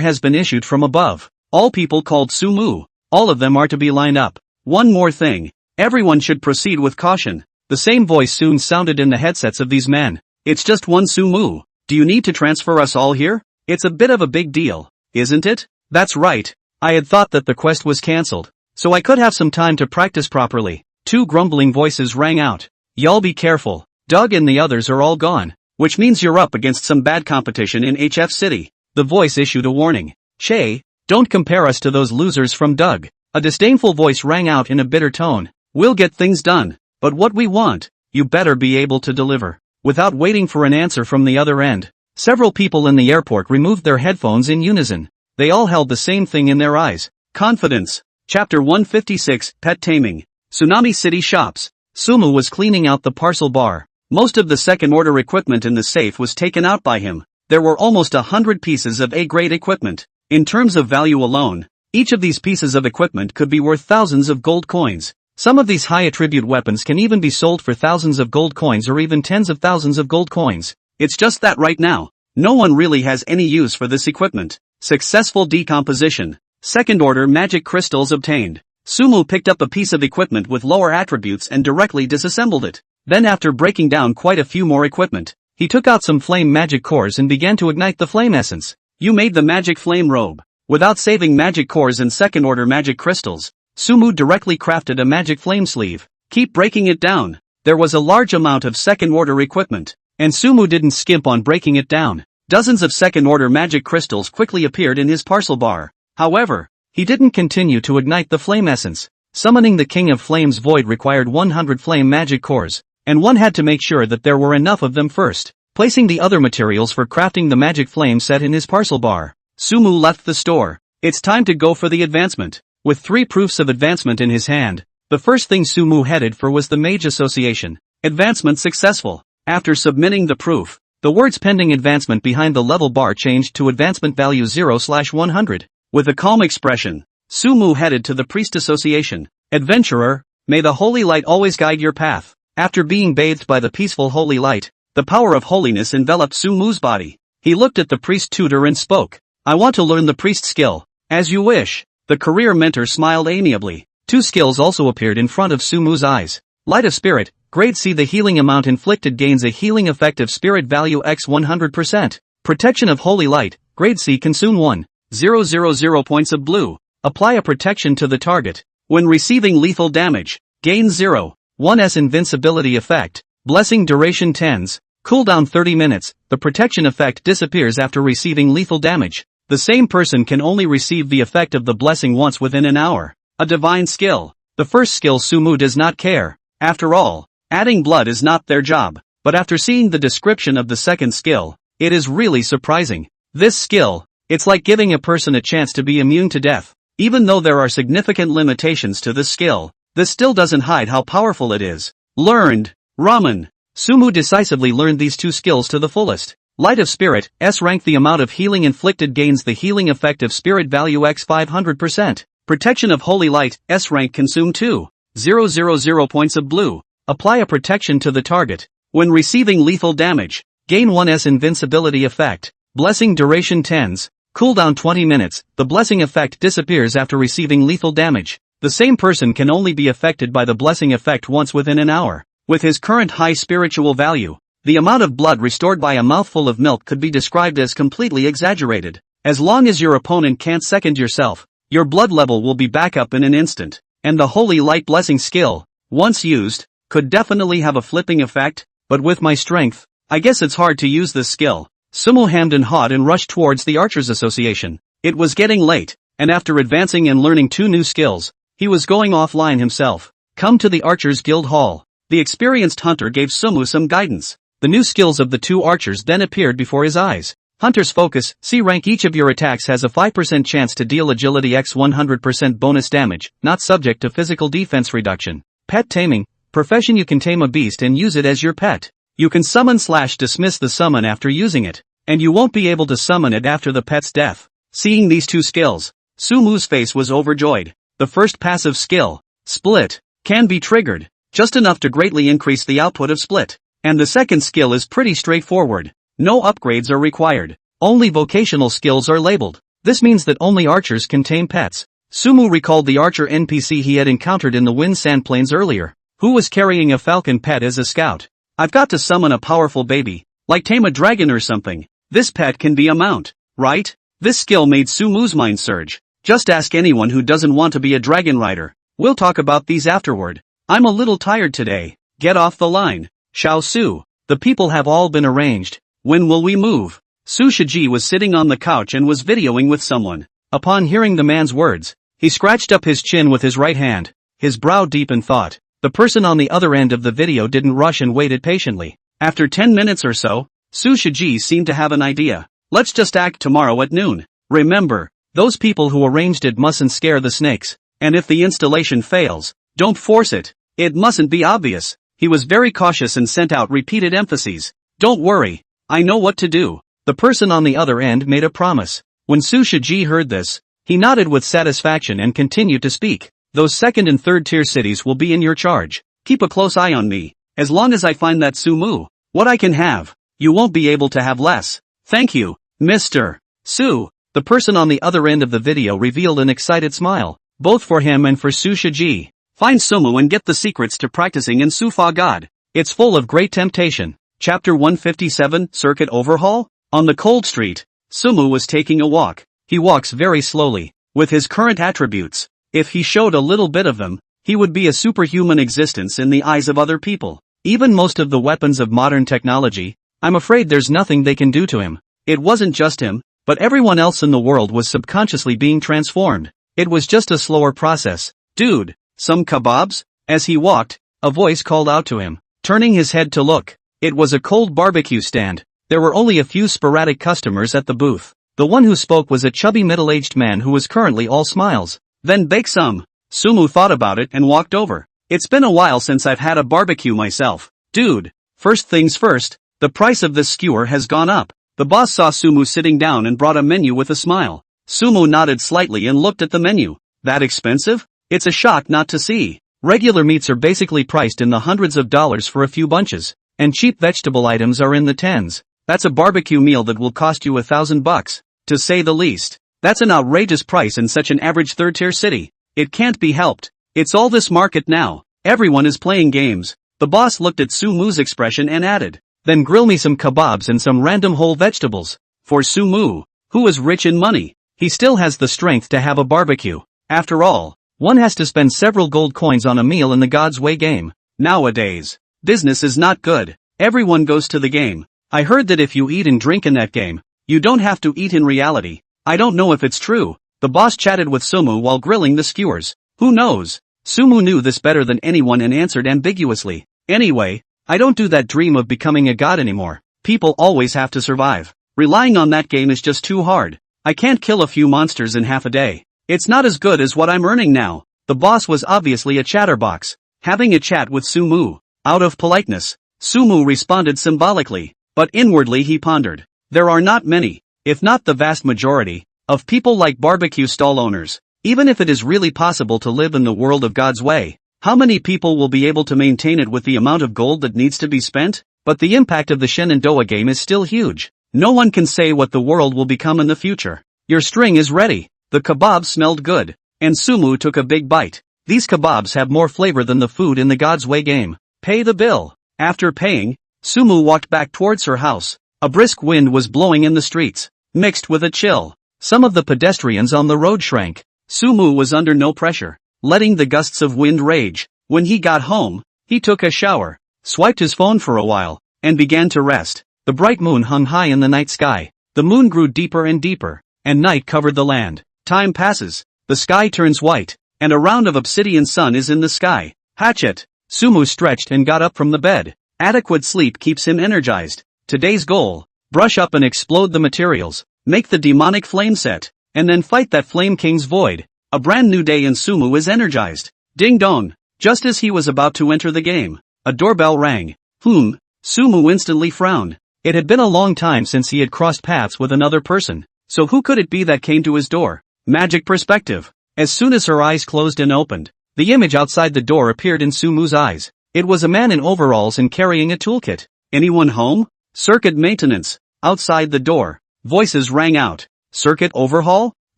has been issued from above. All people called Sumu. All of them are to be lined up. One more thing. Everyone should proceed with caution. The same voice soon sounded in the headsets of these men. It's just one Sumu. Do you need to transfer us all here? It's a bit of a big deal, isn't it? That's right. I had thought that the quest was cancelled, so I could have some time to practice properly. 2 grumbling voices rang out. Y'all be careful. Doug and the others are all gone, which means you're up against some bad competition in HF City. The voice issued a warning. Shay, don't compare us to those losers from Doug. A disdainful voice rang out in a bitter tone. We'll get things done, but what we want, you better be able to deliver. Without waiting for an answer from the other end, several people in the airport removed their headphones in unison. They all held the same thing in their eyes. Confidence. Chapter 156, Pet Taming. Tsunami City Shops. Sumu was cleaning out the parcel bar. Most of the second-order equipment in the safe was taken out by him. There were almost 100 pieces of A-grade equipment. In terms of value alone, each of these pieces of equipment could be worth thousands of gold coins. Some of these high-attribute weapons can even be sold for thousands of gold coins or even tens of thousands of gold coins. It's just that right now, no one really has any use for this equipment. Successful decomposition. Second-order magic crystals obtained. Sumu picked up a piece of equipment with lower attributes and directly disassembled it. Then after breaking down quite a few more equipment, he took out some flame magic cores and began to ignite the flame essence. You made the magic flame robe. Without saving magic cores and second-order magic crystals, Sumu directly crafted a magic flame sleeve. Keep breaking it down. There was a large amount of second-order equipment, and Sumu didn't skimp on breaking it down. Dozens of second-order magic crystals quickly appeared in his parcel bar. However, he didn't continue to ignite the flame essence. Summoning the King of Flames Void required 100 flame magic cores, and one had to make sure that there were enough of them first. Placing the other materials for crafting the magic flame set in his parcel bar, Sumu left the store. It's time to go for the advancement. With 3 proofs of advancement in his hand, the first thing Sumu headed for was the Mage Association. Advancement successful. After submitting the proof, the words pending advancement behind the level bar changed to advancement value 0/100. With a calm expression, Sumu headed to the Priest Association. Adventurer, may the holy light always guide your path. After being bathed by the peaceful holy light, the power of holiness enveloped Sumu's body. He looked at the priest tutor and spoke. I want to learn the priest skill. As you wish. The career mentor smiled amiably. 2 skills also appeared in front of Sumu's eyes. Light of Spirit, grade C. The healing amount inflicted gains a healing effect of spirit value x 100%. Protection of Holy Light, grade C. Consume 1,000 points of blue. Apply a protection to the target. When receiving lethal damage, gain 0.1s invincibility effect. Blessing duration 10s. Cooldown 30 minutes. The protection effect disappears after receiving lethal damage. The same person can only receive the effect of the blessing once within an hour. A divine skill. The first skill Sumu does not care. After all, adding blood is not their job. but after seeing the description of the second skill, it is really surprising. This skill, it's like giving a person a chance to be immune to death. Even though there are significant limitations to this skill, this still doesn't hide how powerful it is. Learned. Ramen. Sumu decisively learned these two skills to the fullest. Light of Spirit, S rank. The amount of healing inflicted gains the healing effect of Spirit value x 500%. Protection of Holy Light, S rank. Consume 2,000 points of blue. Apply a protection to the target. When receiving lethal damage, gain 1s invincibility effect. Blessing duration 10s. Cooldown 20 minutes. The blessing effect disappears after receiving lethal damage. The same person can only be affected by the blessing effect once within an hour. With his current high spiritual value, the amount of blood restored by a mouthful of milk could be described as completely exaggerated. As long as your opponent can't second yourself, your blood level will be back up in an instant. And the Holy Light Blessing skill, once used, could definitely have a flipping effect, but with my strength, I guess it's hard to use this skill. Sumu hemmed and hawed and rushed towards the Archers Association. It was getting late, and after advancing and learning 2 new skills, he was going offline himself. Come to the Archers Guild Hall. The experienced hunter gave Sumu some guidance. The new skills of the 2 archers then appeared before his eyes. Hunter's Focus, C rank. Each of your attacks has a 5% chance to deal agility x 100% bonus damage, not subject to physical defense reduction. Pet Taming, profession. You can tame a beast and use it as your pet. You can summon/dismiss the summon after using it, and you won't be able to summon it after the pet's death. Seeing these 2 skills, Sumu's face was overjoyed. The first passive skill, Split, can be triggered, just enough to greatly increase the output of Split. And the second skill is pretty straightforward. No upgrades are required. Only vocational skills are labeled. This means that only archers can tame pets. Sumu recalled the archer NPC he had encountered in the Wind Sand Plains earlier, who was carrying a falcon pet as a scout. I've got to summon a powerful baby, like tame a dragon or something. This pet can be a mount, right? This skill made Sumu's mind surge. Just ask anyone who doesn't want to be a dragon rider. We'll talk about these afterward. I'm a little tired today. Get off the line. Xiao Su. The people have all been arranged. When will we move? Su Shiji was sitting on the couch and was videoing with someone. Upon hearing the man's words, he scratched up his chin with his right hand, his brow deep in thought. The person on the other end of the video didn't rush and waited patiently. After 10 minutes or so, Su Shiji seemed to have an idea. Let's just act tomorrow at noon. Remember, those people who arranged it mustn't scare the snakes. And if the installation fails, don't force it. It mustn't be obvious. He was very cautious and sent out repeated emphases. Don't worry. I know what to do. The person on the other end made a promise. When Su Shiji heard this, he nodded with satisfaction and continued to speak. Those 2nd and 3rd tier cities will be in your charge. Keep a close eye on me. As long as I find that Sumu, what I can have, you won't be able to have less. Thank you, Mr. Su. The person on the other end of the video revealed an excited smile, both for him and for Su Shiji. Find Sumu and get the secrets to practicing in Sufa God. It's full of great temptation. Chapter 157, Circuit Overhaul? On the cold street, Sumu was taking a walk. He walks very slowly. With his current attributes, if he showed a little bit of them, he would be a superhuman existence in the eyes of other people. Even most of the weapons of modern technology, I'm afraid there's nothing they can do to him. It wasn't just him, but everyone else in the world was subconsciously being transformed. It was just a slower process. Dude, some kebabs? As he walked, a voice called out to him. Turning his head to look, it was a cold barbecue stand. There were only a few sporadic customers at the booth. The one who spoke was a chubby middle-aged man who was currently all smiles. Then bake some. Sumu thought about it and walked over. It's been a while since I've had a barbecue myself. Dude, first things first, the price of this skewer has gone up. The boss saw Sumu sitting down and brought a menu with a smile. Sumu nodded slightly and looked at the menu. That expensive? It's a shock not to see. Regular meats are basically priced in the hundreds of dollars for a few bunches, and cheap vegetable items are in the tens. That's a barbecue meal that will cost you $1,000, to say the least. That's an outrageous price in such an average third-tier city. It can't be helped. It's all this market now. Everyone is playing games. The boss looked at Sumu's expression and added, then grill me some kebabs and some random whole vegetables. For Sumu, who is rich in money, he still has the strength to have a barbecue. After all, one has to spend several gold coins on a meal in the God's Way game. Nowadays, business is not good. Everyone goes to the game. I heard that if you eat and drink in that game, you don't have to eat in reality. I don't know if it's true. The boss chatted with Sumu while grilling the skewers. Who knows? Sumu knew this better than anyone and answered ambiguously. Anyway, I don't do that dream of becoming a god anymore. People always have to survive. Relying on that game is just too hard. I can't kill a few monsters in half a day. It's not as good as what I'm earning now. The boss was obviously a chatterbox, having a chat with Sumu. Out of politeness, Sumu responded symbolically, but inwardly he pondered. There are not many, if not the vast majority, of people like barbecue stall owners. Even if it is really possible to live in the world of God's way, how many people will be able to maintain it with the amount of gold that needs to be spent? But the impact of the Shenandoah game is still huge. No one can say what the world will become in the future. Your string is ready. The kebab smelled good, and Sumu took a big bite. These kebabs have more flavor than the food in the God's Way game. Pay the bill. After paying, Sumu walked back towards her house. A brisk wind was blowing in the streets, mixed with a chill. Some of the pedestrians on the road shrank. Sumu was under no pressure, letting the gusts of wind rage. When he got home, he took a shower, swiped his phone for a while, and began to rest. The bright moon hung high in the night sky. The moon grew deeper and deeper, and night covered the land. Time passes, the sky turns white, and a round of obsidian sun is in the sky. Hatchet! Sumu stretched and got up from the bed. Adequate sleep keeps him energized. Today's goal: brush up and explode the materials, make the demonic flame set, and then fight that Flame King's void. A brand new day and Sumu is energized. Ding dong! Just as he was about to enter the game, a doorbell rang. Sumu instantly frowned. It had been a long time since he had crossed paths with another person, so who could it be that came to his door? Magic perspective. As soon as her eyes closed and opened, the image outside the door appeared in Sumu's eyes. It was a man in overalls and carrying a toolkit. Anyone home? Circuit maintenance. Outside the door, voices rang out. Circuit overhaul?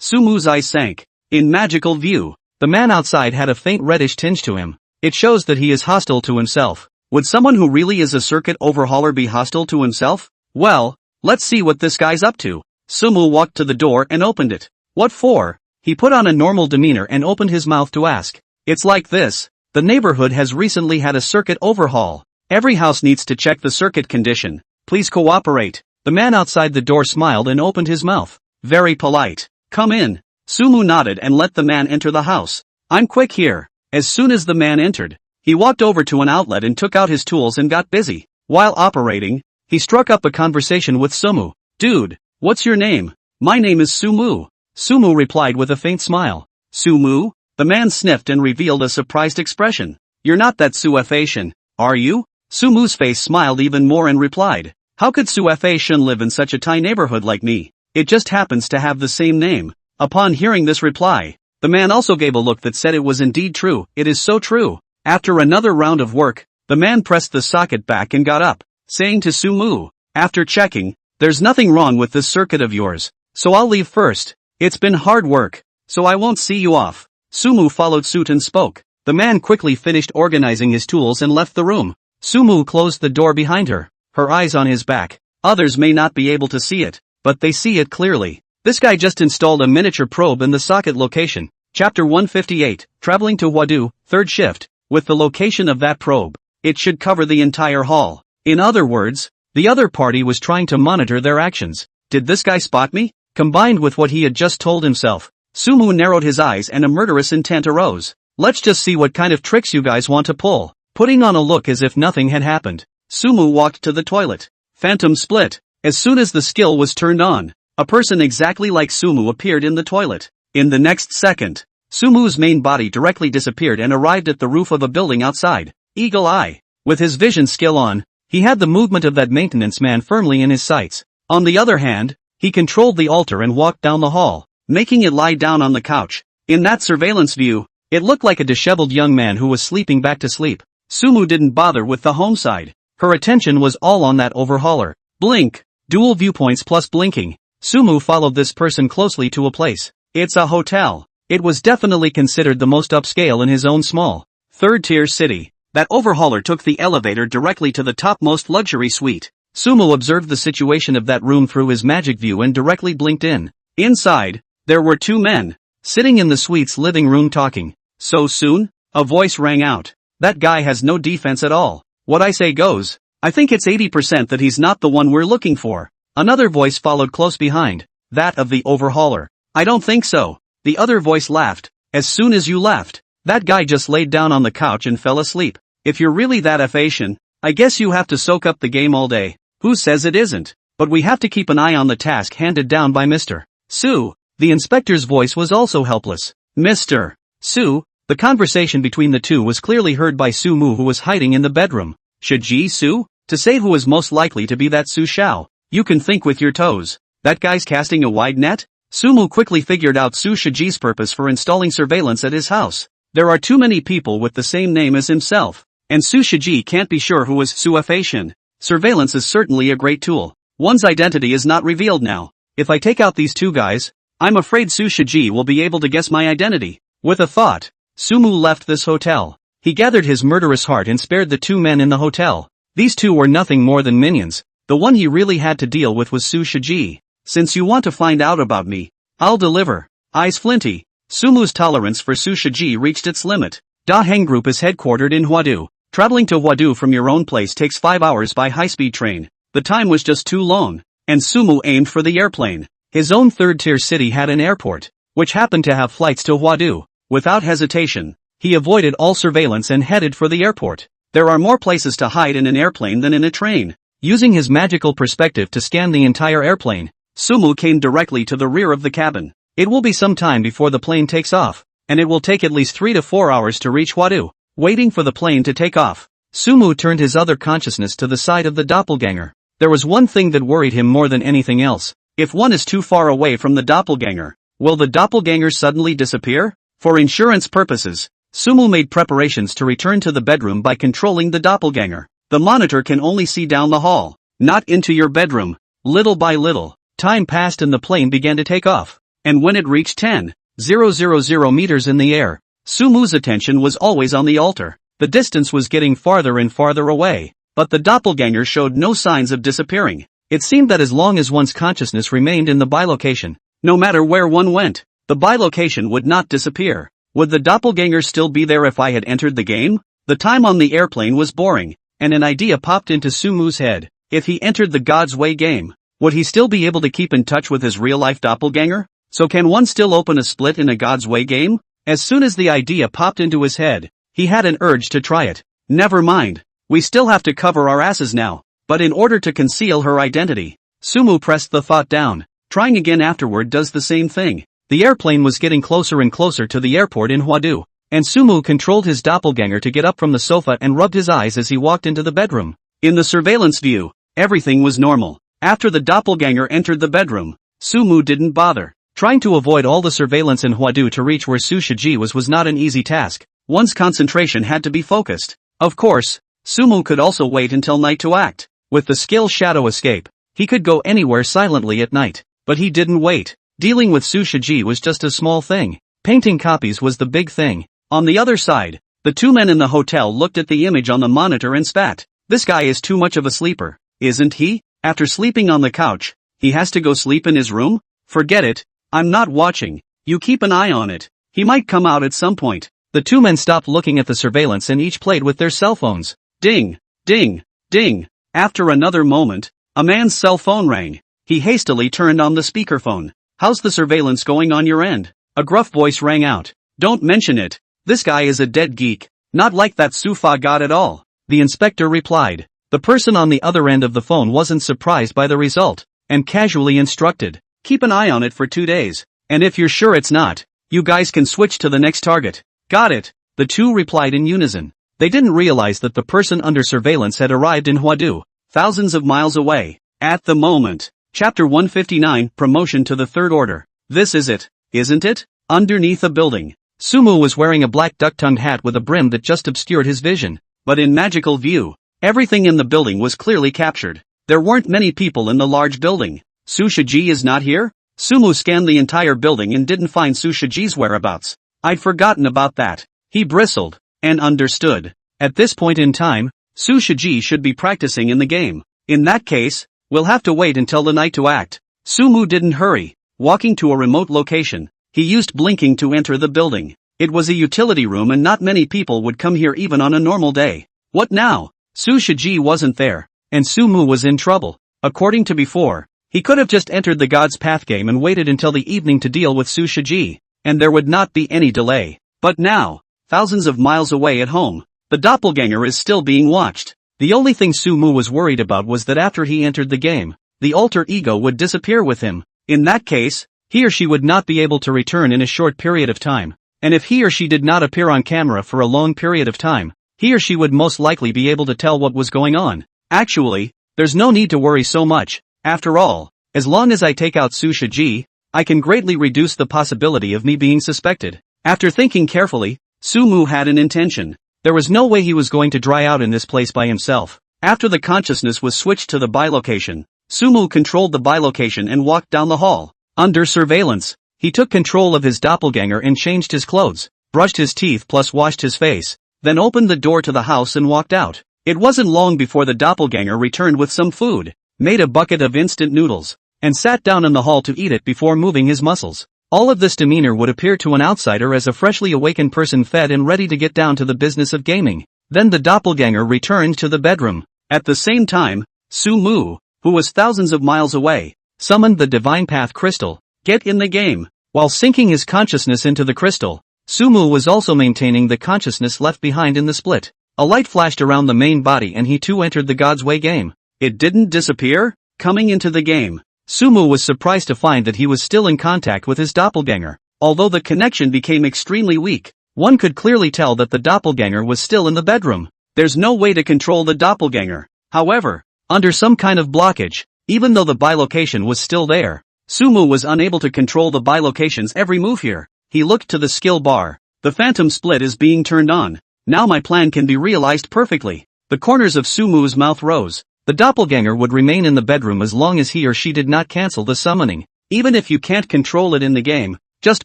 Sumu's eyes sank. In magical view, the man outside had a faint reddish tinge to him. It shows that he is hostile to himself. Would someone who really is a circuit overhauler be hostile to himself? Well, let's see what this guy's up to. Sumu walked to the door and opened it. What for? He put on a normal demeanor and opened his mouth to ask. It's like this. The neighborhood has recently had a circuit overhaul. Every house needs to check the circuit condition. Please cooperate. The man outside the door smiled and opened his mouth. Very polite. Come in. Sumu nodded and let the man enter the house. I'm quick here. As soon as the man entered, he walked over to an outlet and took out his tools and got busy. While operating, he struck up a conversation with Sumu. Dude, what's your name? My name is Sumu. Sumu replied with a faint smile. Sumu? The man sniffed and revealed a surprised expression. You're not that Suefation, are you? Sumu's face smiled even more and replied. How could Suefation live in such a tiny neighborhood like me? It just happens to have the same name. Upon hearing this reply, the man also gave a look that said it was indeed true. It is so true. After another round of work, the man pressed the socket back and got up, saying to Sumu, after checking, there's nothing wrong with this circuit of yours, so I'll leave first. It's been hard work, so I won't see you off. Sumu followed suit and spoke. The man quickly finished organizing his tools and left the room. Sumu closed the door behind her, her eyes on his back. Others may not be able to see it, but they see it clearly. This guy just installed a miniature probe in the socket location. Chapter 158, Traveling to Wadu, third shift. With the location of that probe, it should cover the entire hall. In other words, the other party was trying to monitor their actions. Did this guy spot me? Combined with what he had just told himself, Sumu narrowed his eyes and a murderous intent arose. Let's just see what kind of tricks you guys want to pull. Putting on a look as if nothing had happened, Sumu walked to the toilet. Phantom split. As soon as the skill was turned on, a person exactly like Sumu appeared in the toilet. In the next second, Sumu's main body directly disappeared and arrived at the roof of a building outside. Eagle eye. With his vision skill on, he had the movement of that maintenance man firmly in his sights. On the other hand, he controlled the altar and walked down the hall, making it lie down on the couch. In that surveillance view, it looked like a disheveled young man who was sleeping back to sleep. Sumu didn't bother with the home side. Her attention was all on that overhauler. Blink. Dual viewpoints plus blinking. Sumu followed this person closely to a place. It's a hotel. It was definitely considered the most upscale in his own small, third-tier city. That overhauler took the elevator directly to the topmost luxury suite. Sumu observed the situation of that room through his magic view and directly blinked in. Inside, there were two men, sitting in the suite's living room talking. So soon? A voice rang out. That guy has no defense at all. What I say goes. I think it's 80% that he's not the one we're looking for. Another voice followed close behind, that of the overhauler. I don't think so. The other voice laughed. As soon as you left, that guy just laid down on the couch and fell asleep. If you're really that F-Asian, I guess you have to soak up the game all day. Who says it isn't? But we have to keep an eye on the task handed down by Mr. Su. The inspector's voice was also helpless. Mr. Su. The conversation between the two was clearly heard by Su Mu, who was hiding in the bedroom. Should Ji Su? To say who is most likely to be that Su Xiao. You can think with your toes. That guy's casting a wide net? Su Mu quickly figured out Su Shiji's purpose for installing surveillance at his house. There are too many people with the same name as himself. And Su Shiji can't be sure who is Su Faishan. Surveillance is certainly a great tool. One's identity is not revealed now. If I take out these two guys, I'm afraid Su Shiji will be able to guess my identity. With a thought, Su Mu left this hotel. He gathered his murderous heart and spared the two men in the hotel. These two were nothing more than minions. The one he really had to deal with was Su Shiji. Since you want to find out about me, I'll deliver. Eyes flinty. Su Mu's tolerance for Su Shiji reached its limit. Da Heng Group is headquartered in Huadu. Traveling to Huadu from your own place takes 5 hours by high-speed train. The time was just too long, and Su Mu aimed for the airplane. His own third-tier city had an airport, which happened to have flights to Huadu. Without hesitation, he avoided all surveillance and headed for the airport. There are more places to hide in an airplane than in a train. Using his magical perspective to scan the entire airplane, Su Mu came directly to the rear of the cabin. It will be some time before the plane takes off, and it will take at least 3 to 4 hours to reach Huadu. Waiting for the plane to take off, Su Mu turned his other consciousness to the side of the doppelganger. There was one thing that worried him more than anything else. If one is too far away from the doppelganger, will the doppelganger suddenly disappear? For insurance purposes, Su Mu made preparations to return to the bedroom by controlling the doppelganger. The monitor can only see down the hall, not into your bedroom. Little by little, time passed and the plane began to take off. And when it reached 10,000 meters in the air, Su Mu's attention was always on the altar. The distance was getting farther and farther away, but the doppelganger showed no signs of disappearing. It seemed that as long as one's consciousness remained in the bilocation, no matter where one went, the bilocation would not disappear. Would the doppelganger still be there if I had entered the game? The time on the airplane was boring, and an idea popped into Su Mu's head. If he entered the God's Way game, would he still be able to keep in touch with his real-life doppelganger? So can one still open a split in a God's Way game? As soon as the idea popped into his head, he had an urge to try it. Never mind, we still have to cover our asses now. But in order to conceal her identity, Su Mu pressed the thought down. Trying again afterward does the same thing. The airplane was getting closer and closer to the airport in Huadu, and Su Mu controlled his doppelganger to get up from the sofa and rubbed his eyes as he walked into the bedroom. In the surveillance view, everything was normal. After the doppelganger entered the bedroom, Su Mu didn't bother. Trying to avoid all the surveillance in Huadu to reach where Su Shiji was not an easy task. One's concentration had to be focused. Of course, Su Mu could also wait until night to act. With the skill Shadow Escape, he could go anywhere silently at night. But he didn't wait. Dealing with Su Shiji was just a small thing. Painting copies was the big thing. On the other side, the two men in the hotel looked at the image on the monitor and spat. This guy is too much of a sleeper, isn't he? After sleeping on the couch, he has to go sleep in his room? Forget it. I'm not watching. You keep an eye on it. He might come out at some point. The two men stopped looking at the surveillance and each played with their cell phones. Ding, ding, ding. After another moment, a man's cell phone rang. He hastily turned on the speakerphone. How's the surveillance going on your end? A gruff voice rang out. Don't mention it. This guy is a dead geek. Not like that Sufa god at all. The inspector replied. The person on the other end of the phone wasn't surprised by the result, and casually instructed. Keep an eye on it for 2 days, and if you're sure it's not, you guys can switch to the next target. Got it, the two replied in unison. They didn't realize that the person under surveillance had arrived in Huadu, thousands of miles away. At the moment, Chapter 159, Promotion to the Third Order. This is it, isn't it? Underneath a building, Su Mu was wearing a black duck-tongued hat with a brim that just obscured his vision. But in magical view, everything in the building was clearly captured. There weren't many people in the large building. Su Shiji is not here? Su Mu scanned the entire building and didn't find Su Shiji's whereabouts. I'd forgotten about that. He bristled, and understood. At this point in time, Su Shiji should be practicing in the game. In that case, we'll have to wait until the night to act. Su Mu didn't hurry. Walking to a remote location, he used blinking to enter the building. It was a utility room and not many people would come here even on a normal day. What now? Su Shiji wasn't there, and Su Mu was in trouble. According to before, he could have just entered the God's Path game and waited until the evening to deal with Su Shiji, and there would not be any delay. But now, thousands of miles away at home, the doppelganger is still being watched. The only thing Sumu was worried about was that after he entered the game, the alter ego would disappear with him. In that case, he or she would not be able to return in a short period of time. And if he or she did not appear on camera for a long period of time, he or she would most likely be able to tell what was going on. Actually, there's no need to worry so much. After all, as long as I take out Su-Shiji, I can greatly reduce the possibility of me being suspected. After thinking carefully, Sumu had an intention. There was no way he was going to dry out in this place by himself. After the consciousness was switched to the bilocation, Sumu controlled the bilocation and walked down the hall. Under surveillance, he took control of his doppelganger and changed his clothes, brushed his teeth plus washed his face, then opened the door to the house and walked out. It wasn't long before the doppelganger returned with some food, made a bucket of instant noodles, and sat down in the hall to eat it before moving his muscles. All of this demeanor would appear to an outsider as a freshly awakened person fed and ready to get down to the business of gaming. Then the doppelganger returned to the bedroom. At the same time, Sumu, who was thousands of miles away, summoned the Divine Path Crystal. Get in the game. While sinking his consciousness into the crystal, Sumu was also maintaining the consciousness left behind in the split. A light flashed around the main body and he too entered the God's Way game. It didn't disappear? Coming into the game, Sumu was surprised to find that he was still in contact with his doppelganger. Although the connection became extremely weak, one could clearly tell that the doppelganger was still in the bedroom. There's no way to control the doppelganger. However, under some kind of blockage, even though the bilocation was still there, Sumu was unable to control the bilocation's every move here. He looked to the skill bar. The phantom split is being turned on. Now my plan can be realized perfectly. The corners of Sumu's mouth rose. The doppelganger would remain in the bedroom as long as he or she did not cancel the summoning. Even if you can't control it in the game, just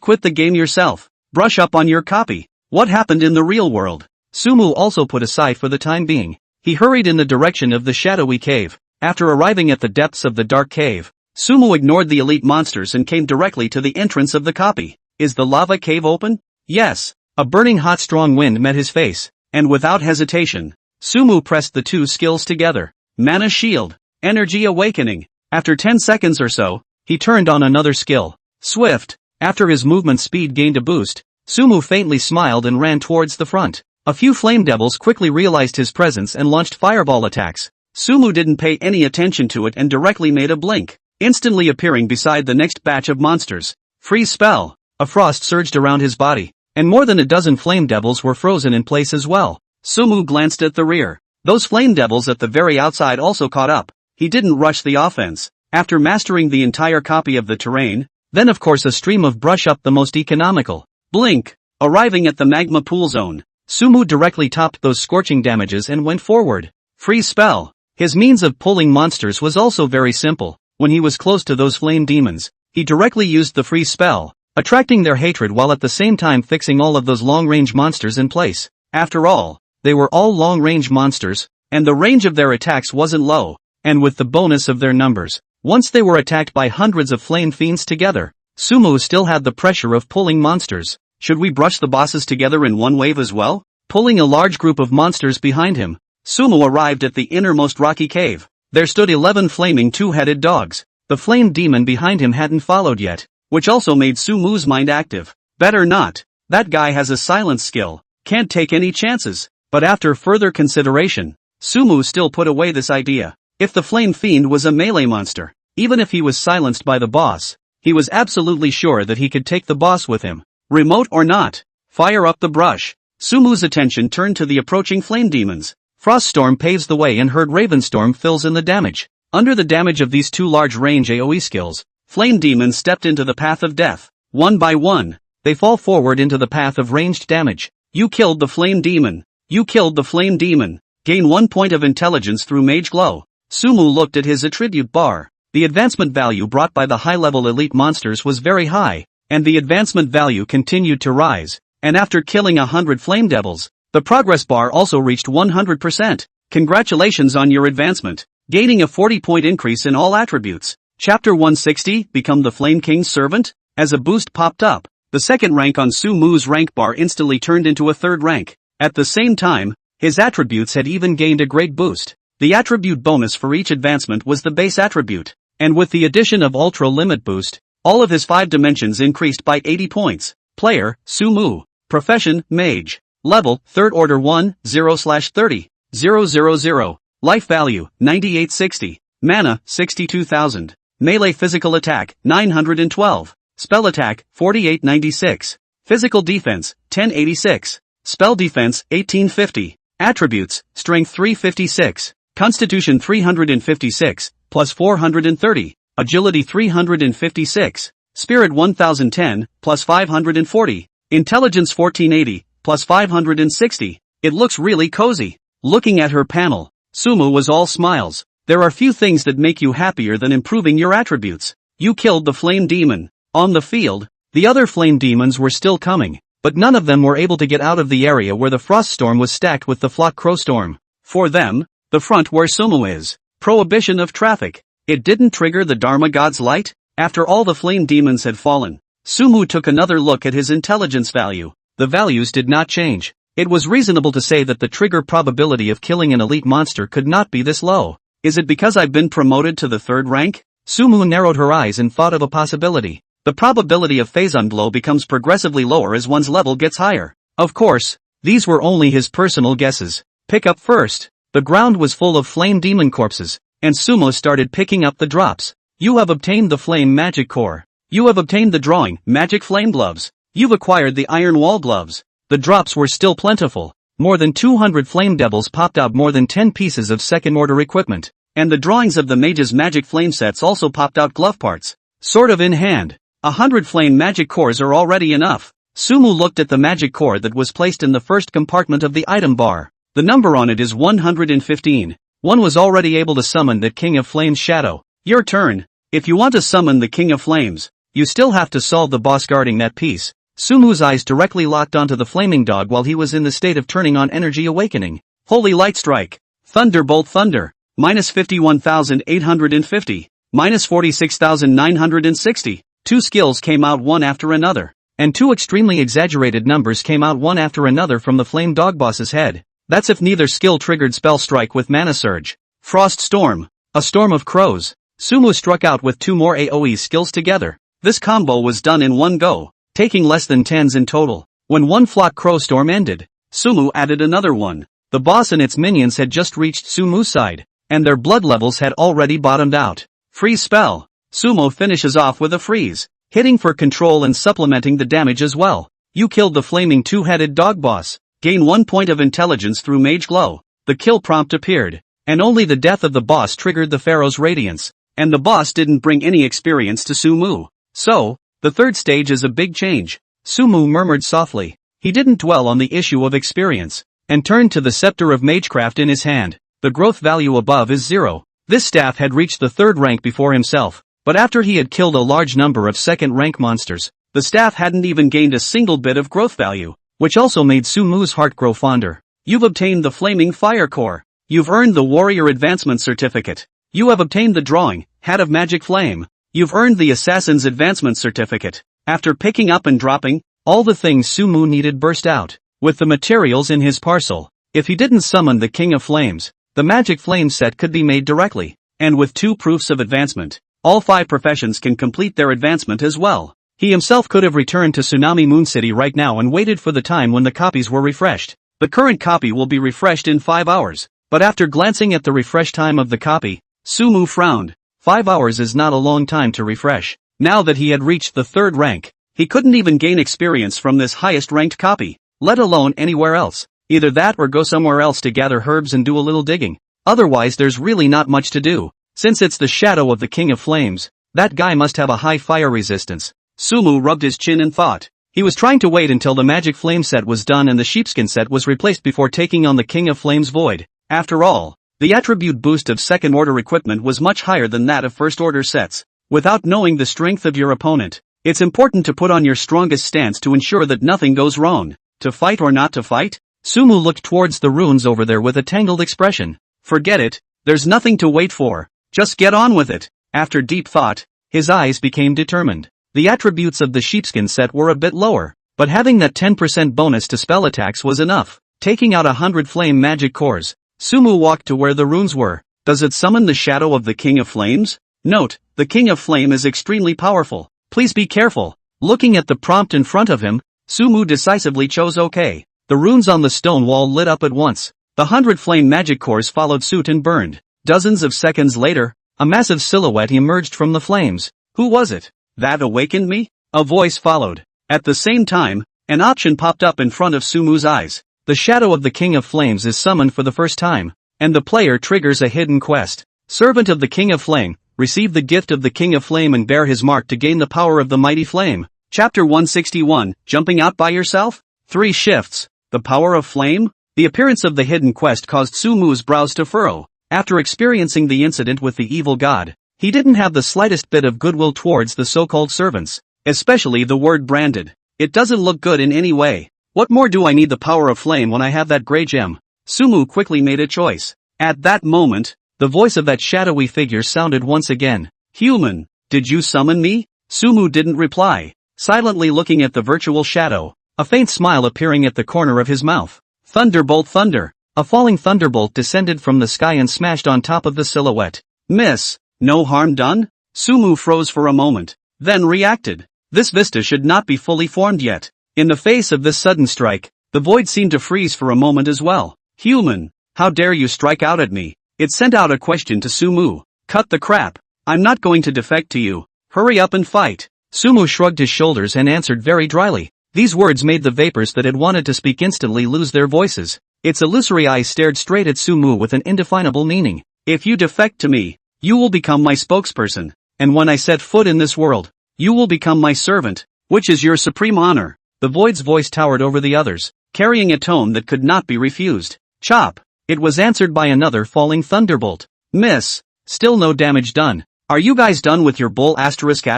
quit the game yourself. Brush up on your copy. What happened in the real world? Sumu also put aside for the time being. He hurried in the direction of the shadowy cave. After arriving at the depths of the dark cave, Sumu ignored the elite monsters and came directly to the entrance of the copy. Is the lava cave open? Yes. A burning hot strong wind met his face, and without hesitation, Sumu pressed the two skills together. Mana Shield, Energy Awakening. After 10 seconds or so, he turned on another skill, Swift. After his movement speed gained a boost, Sumu faintly smiled and ran towards the front. A few flame devils quickly realized his presence and launched fireball attacks. Sumu didn't pay any attention to it and directly made a blink, instantly appearing beside the next batch of monsters. Freeze spell. A frost surged around his body, and more than a dozen flame devils were frozen in place as well. Sumu glanced at the rear. Those flame devils at the very outside also caught up. He didn't rush the offense. After mastering the entire copy of the terrain, then of course a stream of brush up the most economical. Blink. Arriving at the magma pool zone, Sumu directly topped those scorching damages and went forward. Freeze spell. His means of pulling monsters was also very simple. When he was close to those flame demons, he directly used the freeze spell, attracting their hatred while at the same time fixing all of those long-range monsters in place. After all, they were all long-range monsters, and the range of their attacks wasn't low, and with the bonus of their numbers, once they were attacked by hundreds of flame fiends together, Sumu still had the pressure of pulling monsters. Should we brush the bosses together in one wave as well? Pulling a large group of monsters behind him, Sumu arrived at the innermost rocky cave. There stood 11 flaming two-headed dogs. The flame demon behind him hadn't followed yet, which also made Sumu's mind active. Better not. That guy has a silence skill. Can't take any chances. But after further consideration, Sumu still put away this idea. If the flame fiend was a melee monster, even if he was silenced by the boss, he was absolutely sure that he could take the boss with him. Remote or not, fire up the brush. Sumu's attention turned to the approaching flame demons. Froststorm paves the way and Herd Ravenstorm fills in the damage. Under the damage of these two large-range AoE skills, flame demons stepped into the path of death. One by one, they fall forward into the path of ranged damage. You killed the flame demon. You killed the flame demon. Gain 1 point of intelligence through Mage Glow. Sumu looked at his attribute bar. The advancement value brought by the high-level elite monsters was very high, and the advancement value continued to rise. And after killing 100 flame devils, the progress bar also reached 100%. Congratulations on your advancement, gaining a 40-point increase in all attributes. Chapter 160, Become the Flame King's Servant? As a boost popped up, the second rank on Sumu's rank bar instantly turned into a third rank. At the same time, his attributes had even gained a great boost. The attribute bonus for each advancement was the base attribute, and with the addition of Ultra Limit Boost, all of his 5 dimensions increased by 80 points. Player, Sumu. Profession, Mage. Level, 3rd Order 1, 0/30. 000. Life value, 9860. Mana, 62,000. Melee physical attack, 912. Spell attack, 4896. Physical defense, 1086. Spell defense, 1850. Attributes, strength 356. Constitution 356, plus 430. Agility 356. Spirit 1010, plus 540. Intelligence 1480, plus 560. It looks really cozy. Looking at her panel, Sumu was all smiles. There are few things that make you happier than improving your attributes. You killed the flame demon. On the field, the other flame demons were still coming, but none of them were able to get out of the area where the frost storm was stacked with the flock crow storm. For them, the front where Sumu is. Prohibition of traffic. It didn't trigger the Dharma god's light? After all the flame demons had fallen, Sumu took another look at his intelligence value. The values did not change. It was reasonable to say that the trigger probability of killing an elite monster could not be this low. Is it because I've been promoted to the 3rd rank? Sumu narrowed her eyes and thought of a possibility. The probability of phazon blow becomes progressively lower as one's level gets higher. Of course, these were only his personal guesses. Pick up first. The ground was full of flame demon corpses, and Sumo started picking up the drops. You have obtained the flame magic core. You have obtained the drawing, magic flame gloves. You've acquired the iron wall gloves. The drops were still plentiful. More than 200 flame devils popped out more than 10 pieces of second order equipment. And the drawings of the mage's magic flame sets also popped out glove parts. Sort of in hand. 100 flame magic cores are already enough. Sumu looked at the magic core that was placed in the first compartment of the item bar. The number on it is 115. One was already able to summon the King of Flames shadow. Your turn. If you want to summon the King of Flames, you still have to solve the boss guarding that piece. Sumu's eyes directly locked onto the flaming dog while he was in the state of turning on energy awakening. Holy light strike. Thunderbolt thunder. Minus 51,850. Minus 46,960. Two skills came out one after another. And two extremely exaggerated numbers came out one after another from the flame dog boss's head. That's if neither skill triggered spell strike with mana surge. Frost storm. A storm of crows. Sumu struck out with two more AoE skills together. This combo was done in one go, taking less than 10s in total. When one flock crow storm ended, Sumu added another one. The boss and its minions had just reached Sumu's side, and their blood levels had already bottomed out. Freeze spell. Sumo finishes off with a freeze, hitting for control and supplementing the damage as well. You killed the flaming two-headed dog boss. Gain 1 point of intelligence through Mage Glow. The kill prompt appeared, and only the death of the boss triggered the Pharaoh's radiance, and the boss didn't bring any experience to Sumu. So, the third stage is a big change. Sumu murmured softly. He didn't dwell on the issue of experience, and turned to the scepter of magecraft in his hand. The growth value above is 0. This staff had reached the 3rd rank before himself, but after he had killed a large number of 2nd rank monsters, the staff hadn't even gained a single bit of growth value, which also made Sumu's heart grow fonder. You've obtained the Flaming Fire Core. You've earned the Warrior Advancement Certificate. You have obtained the drawing, Hat of Magic Flame. You've earned the Assassin's Advancement Certificate. After picking up and dropping, all the things Sumu needed burst out, with the materials in his parcel. If he didn't summon the King of Flames, the Magic Flame set could be made directly, and with 2 proofs of advancement, all 5 professions can complete their advancement as well. He himself could have returned to Tsunami Moon City right now and waited for the time when the copies were refreshed. The current copy will be refreshed in 5 hours, but after glancing at the refresh time of the copy, Sumu frowned. 5 hours is not a long time to refresh. Now that he had reached the 3rd rank, he couldn't even gain experience from this highest ranked copy, let alone anywhere else. Either that or go somewhere else to gather herbs and do a little digging. Otherwise there's really not much to do. Since it's the shadow of the King of Flames, that guy must have a high fire resistance. Sumu rubbed his chin and thought. He was trying to wait until the Magic Flame set was done and the Sheepskin set was replaced before taking on the King of Flames Void. After all, the attribute boost of 2nd order equipment was much higher than that of 1st order sets. Without knowing the strength of your opponent, it's important to put on your strongest stance to ensure that nothing goes wrong. To fight or not to fight? Sumu looked towards the runes over there with a tangled expression. Forget it, there's nothing to wait for. Just get on with it. After deep thought, his eyes became determined. The attributes of the sheepskin set were a bit lower, but having that 10% bonus to spell attacks was enough. Taking out 100 flame magic cores, Sumu walked to where the runes were. Does it summon the shadow of the King of Flames? Note, the King of Flame is extremely powerful. Please be careful. Looking at the prompt in front of him, Sumu decisively chose OK. The runes on the stone wall lit up at once. The 100 flame magic cores followed suit and burned. Dozens of seconds later, a massive silhouette emerged from the flames. Who was it? That awakened me? A voice followed. At the same time, an option popped up in front of Sumu's eyes. The shadow of the King of Flames is summoned for the first time, and the player triggers a hidden quest. Servant of the King of Flame, receive the gift of the King of Flame and bear his mark to gain the power of the mighty flame. Chapter 161, Jumping Out by Yourself? 3 shifts. The power of flame? The appearance of the hidden quest caused Sumu's brows to furrow. After experiencing the incident with the evil god, he didn't have the slightest bit of goodwill towards the so-called servants, especially the word branded. It doesn't look good in any way. What more do I need the power of flame when I have that grey gem? Sumu quickly made a choice. At that moment, the voice of that shadowy figure sounded once again. Human, did you summon me? Sumu didn't reply, silently looking at the virtual shadow, a faint smile appearing at the corner of his mouth. Thunderbolt thunder. A falling thunderbolt descended from the sky and smashed on top of the silhouette. Miss, no harm done? Sumu froze for a moment, then reacted. This vista should not be fully formed yet. In the face of this sudden strike, the void seemed to freeze for a moment as well. Human, how dare you strike out at me? It sent out a question to Sumu. Cut the crap. I'm not going to defect to you. Hurry up and fight. Sumu shrugged his shoulders and answered very dryly. These words made the vapors that had wanted to speak instantly lose their voices. Its illusory eyes stared straight at Sumu with an indefinable meaning. If you defect to me, you will become my spokesperson, and when I set foot in this world, you will become my servant, which is your supreme honor. The void's voice towered over the others, carrying a tone that could not be refused. Chop! It was answered by another falling thunderbolt. Miss! Still no damage done. Are you guys done with your bull asterisk?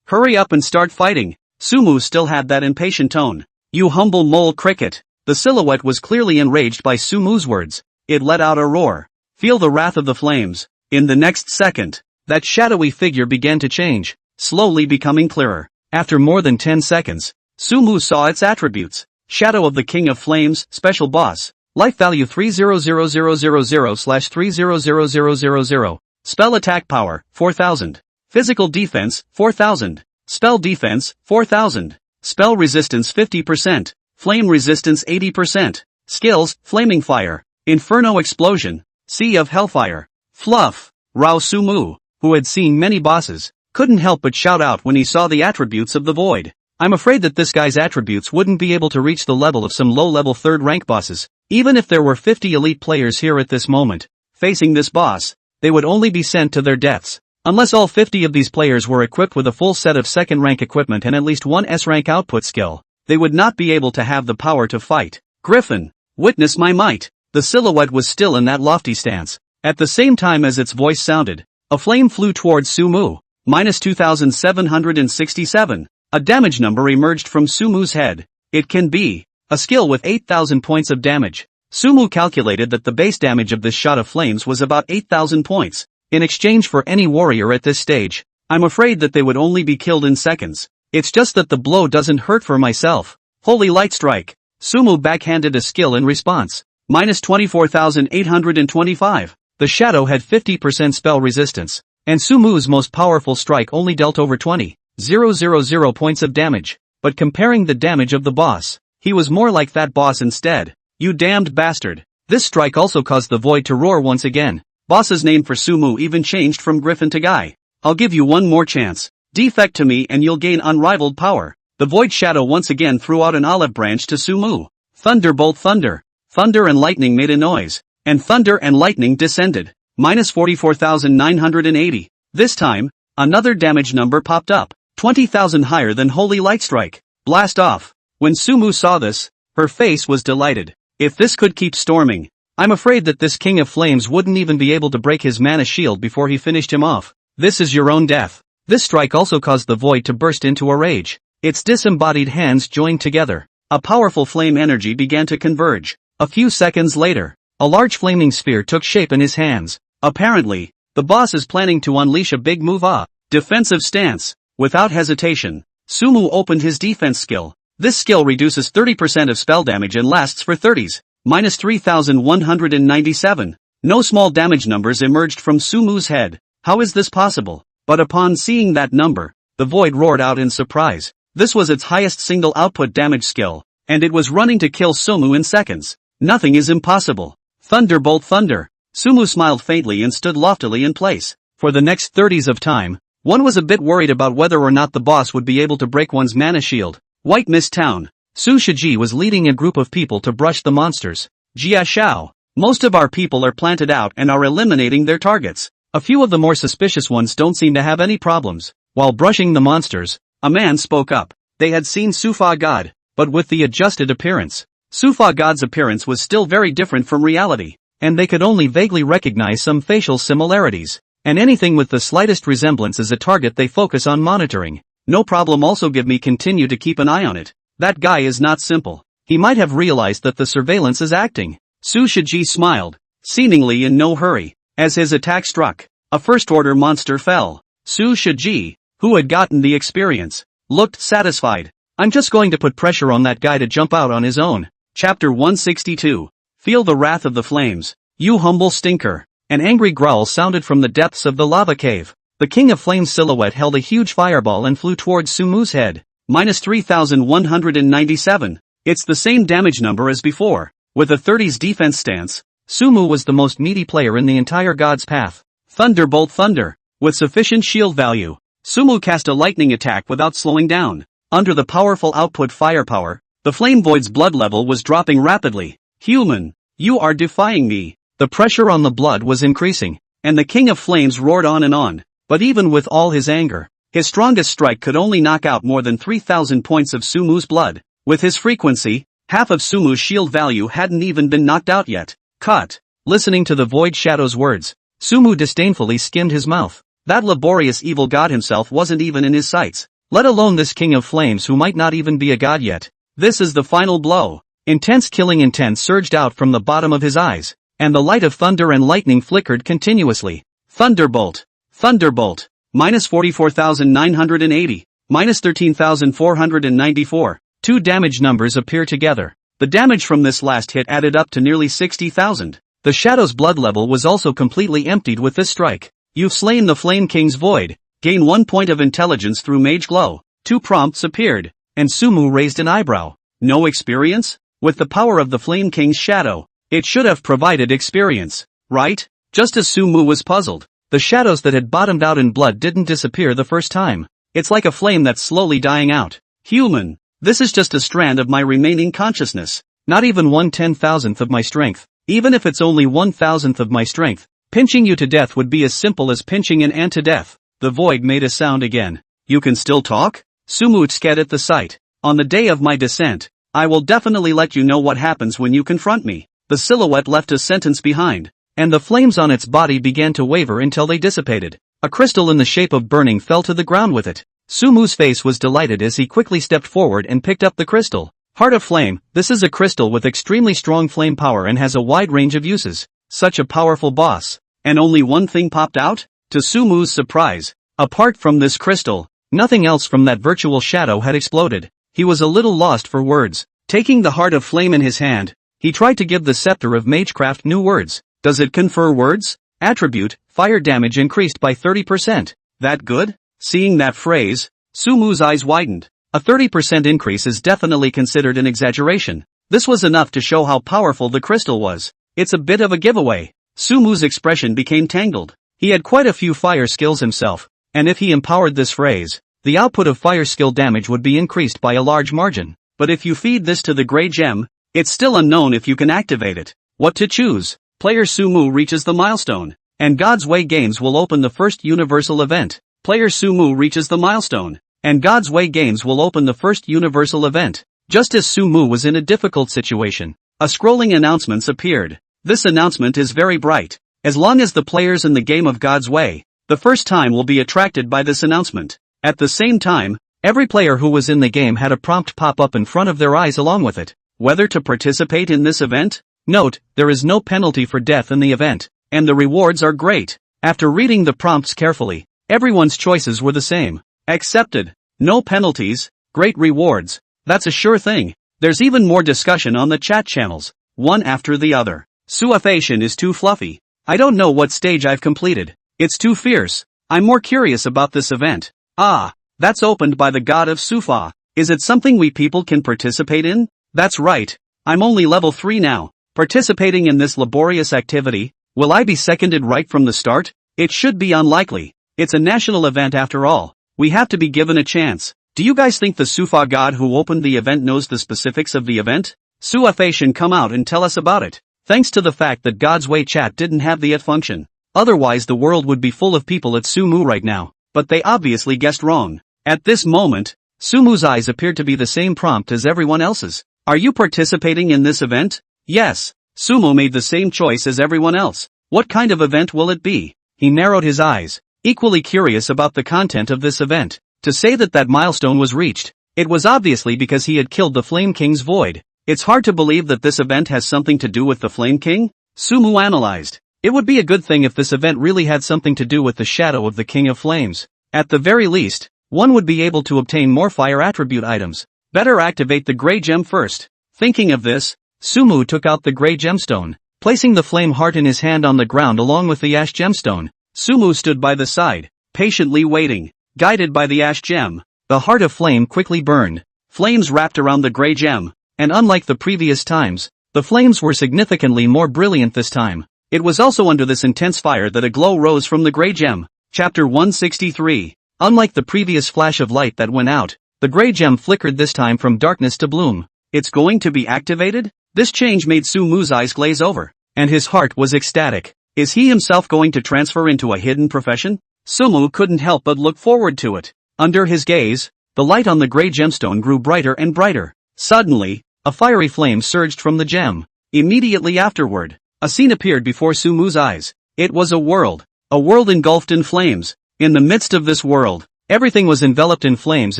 Hurry up and start fighting. Sumu still had that impatient tone. You humble mole cricket. The silhouette was clearly enraged by Sumu's words. It let out a roar. Feel the wrath of the flames. In the next second, that shadowy figure began to change, slowly becoming clearer. After more than 10 seconds, Sumu saw its attributes. Shadow of the King of Flames, Special Boss. Life value 300000/300000. Spell attack power, 4000. Physical defense, 4000. Spell defense, 4000. Spell resistance 50%. Flame resistance 80%. Skills, Flaming Fire. Inferno Explosion. Sea of Hellfire. Fluff. Rao Sumu, who had seen many bosses, couldn't help but shout out when he saw the attributes of the void. I'm afraid that this guy's attributes wouldn't be able to reach the level of some low-level 3rd rank bosses. Even if there were 50 elite players here at this moment, facing this boss, they would only be sent to their deaths. Unless all 50 of these players were equipped with a full set of 2nd rank equipment and at least one S-rank output skill, they would not be able to have the power to fight. Griffin, witness my might. The silhouette was still in that lofty stance. At the same time as its voice sounded, a flame flew towards Sumu. -2767. A damage number emerged from Sumu's head. It can be a skill with 8,000 points of damage. Sumu calculated that the base damage of this shot of flames was about 8,000 points. In exchange for any warrior at this stage, I'm afraid that they would only be killed in seconds. It's just that the blow doesn't hurt for myself. Holy Light Strike. Sumu backhanded a skill in response. -24,825. The shadow had 50% spell resistance, and Sumu's most powerful strike only dealt over 20,000 points of damage. But comparing the damage of the boss, he was more like that boss instead. You damned bastard. This strike also caused the void to roar once again. Boss's name for Sumu even changed from Griffin to Guy. I'll give you one more chance. Defect to me and you'll gain unrivaled power. The void shadow once again threw out an olive branch to Sumu. Thunderbolt thunder. Thunder and lightning made a noise, and thunder and lightning descended. -44,980. This time, another damage number popped up. 20,000 higher than Holy Light Strike. Blast off. When Sumu saw this, her face was delighted. If this could keep storming, I'm afraid that this King of Flames wouldn't even be able to break his mana shield before he finished him off. This is your own death. This strike also caused the void to burst into a rage. Its disembodied hands joined together. A powerful flame energy began to converge. A few seconds later, a large flaming sphere took shape in his hands. Apparently, the boss is planning to unleash a big move. Defensive stance. Without hesitation, Sumu opened his defense skill. This skill reduces 30% of spell damage and lasts for 30s. -3,197. No small damage numbers emerged from Sumu's head. How is this possible? But upon seeing that number, the void roared out in surprise. This was its highest single output damage skill, and it was running to kill Sumu in seconds. Nothing is impossible. Thunderbolt thunder. Sumu smiled faintly and stood loftily in place. For the next 30s of time, one was a bit worried about whether or not the boss would be able to break one's mana shield. White Mist Town. Su Shiji was leading a group of people to brush the monsters. Jia Shao. Most of our people are planted out and are eliminating their targets. A few of the more suspicious ones don't seem to have any problems. While brushing the monsters, a man spoke up. They had seen Sufa God, but with the adjusted appearance. Sufa God's appearance was still very different from reality, and they could only vaguely recognize some facial similarities. And anything with the slightest resemblance is a target they focus on monitoring. No problem, also give me continue to keep an eye on it. That guy is not simple. He might have realized that the surveillance is acting. Su Shiji smiled, seemingly in no hurry. As his attack struck, a first-order monster fell. Su Shiji, who had gotten the experience, looked satisfied. I'm just going to put pressure on that guy to jump out on his own. Chapter 162. Feel the wrath of the flames. You humble stinker. An angry growl sounded from the depths of the lava cave. The King of Flames silhouette held a huge fireball and flew towards Sumu's head. Minus 3,197. It's the same damage number as before. With a 30s defense stance, Sumu was the most meaty player in the entire God's Path. Thunderbolt thunder. With sufficient shield value, Sumu cast a lightning attack without slowing down. Under the powerful output firepower, the Flame Void's blood level was dropping rapidly. Human, you are defying me. The pressure on the blood was increasing, and the King of Flames roared on and on. But even with all his anger, his strongest strike could only knock out more than 3,000 points of Sumu's blood. With his frequency, half of Sumu's shield value hadn't even been knocked out yet. Cut. Listening to the Void Shadow's words, Sumu disdainfully skimmed his mouth. That laborious evil god himself wasn't even in his sights, let alone this King of Flames who might not even be a god yet. This is the final blow. Intense killing intent surged out from the bottom of his eyes, and the light of thunder and lightning flickered continuously. Thunderbolt. Thunderbolt. Minus 44,980. Minus 13,494. Two damage numbers appear together. The damage from this last hit added up to nearly 60,000. The Shadow's blood level was also completely emptied with this strike. You've slain the Flame King's Void. Gain 1 point of intelligence through Mage Glow. 2 prompts appeared, and Sumu raised an eyebrow. No experience? With the power of the Flame King's Shadow, it should have provided experience, right? Just as Sumu was puzzled, the shadows that had bottomed out in blood didn't disappear the first time. It's like a flame that's slowly dying out. Human, this is just a strand of my remaining consciousness. Not even 1/10,000th of my strength. Even if it's only 1,000th of my strength, pinching you to death would be as simple as pinching an ant to death. The void made a sound again. You can still talk? Sumu scared at the sight. On the day of my descent, I will definitely let you know what happens when you confront me. The silhouette left a sentence behind, and the flames on its body began to waver until they dissipated. A crystal in the shape of burning fell to the ground with it. Sumu's face was delighted as he quickly stepped forward and picked up the crystal. Heart of Flame, this is a crystal with extremely strong flame power and has a wide range of uses. Such a powerful boss. And only one thing popped out? To Sumu's surprise, apart from this crystal, nothing else from that virtual shadow had exploded. He was a little lost for words. Taking the Heart of Flame in his hand, he tried to give the Scepter of Magecraft new words. Does it confer words? Attribute, fire damage increased by 30%. That good? Seeing that phrase, Sumu's eyes widened. A 30% increase is definitely considered an exaggeration. This was enough to show how powerful the crystal was. It's a bit of a giveaway. Sumu's expression became tangled. He had quite a few fire skills himself, and if he empowered this phrase, the output of fire skill damage would be increased by a large margin. But if you feed this to the Grey Gem, it's still unknown if you can activate it. What to choose? Player Sumu reaches the milestone, and God's Way Games will open the first universal event. Player Sumu reaches the milestone, and God's Way Games will open the first universal event. Just as Sumu was in a difficult situation, a scrolling announcements appeared. This announcement is very bright. As long as the players in the game of God's Way, the first time will be attracted by this announcement. At the same time, every player who was in the game had a prompt pop up in front of their eyes along with it. Whether to participate in this event? Note, there is no penalty for death in the event, and the rewards are great. After reading the prompts carefully, everyone's choices were the same. Accepted. No penalties, great rewards. That's a sure thing. There's even more discussion on the chat channels, one after the other. Suafation is too fluffy. I don't know what stage I've completed. It's too fierce. I'm more curious about this event. Ah, that's opened by the god of Sufa. Is it something we people can participate in? That's right. I'm only level 3 now. Participating in this laborious activity, will I be seconded right from the start? It should be unlikely. It's a national event after all. We have to be given a chance. Do you guys think the Sufa god who opened the event knows the specifics of the event? Sufa should come out and tell us about it. Thanks to the fact that God's Way chat didn't have the it function. Otherwise the world would be full of people at Sumu right now. But they obviously guessed wrong. At this moment, Sumu's eyes appeared to be the same prompt as everyone else's. Are you participating in this event? Yes. Sumu made the same choice as everyone else. What kind of event will it be? He narrowed his eyes, equally curious about the content of this event. To say that milestone was reached, it was obviously because he had killed the Flame King's void. It's hard to believe that this event has something to do with the Flame King? Sumu analyzed. It would be a good thing if this event really had something to do with the shadow of the King of Flames. At the very least, one would be able to obtain more fire attribute items. Better activate the Grey Gem first. Thinking of this, Sumu took out the Grey Gemstone, placing the flame heart in his hand on the ground along with the Ash Gemstone. Sumu stood by the side, patiently waiting. Guided by the Ash Gem, the heart of flame quickly burned. Flames wrapped around the Grey Gem, and unlike the previous times, the flames were significantly more brilliant this time. It was also under this intense fire that a glow rose from the Grey Gem. Chapter 163. Unlike the previous flash of light that went out, the Grey Gem flickered this time from darkness to bloom. It's going to be activated? This change made Sumu's eyes glaze over, and his heart was ecstatic. Is he himself going to transfer into a hidden profession? Sumu couldn't help but look forward to it. Under his gaze, the light on the Grey Gemstone grew brighter and brighter. Suddenly, a fiery flame surged from the gem. Immediately afterward, a scene appeared before Sumu's eyes. It was a world engulfed in flames. In the midst of this world, everything was enveloped in flames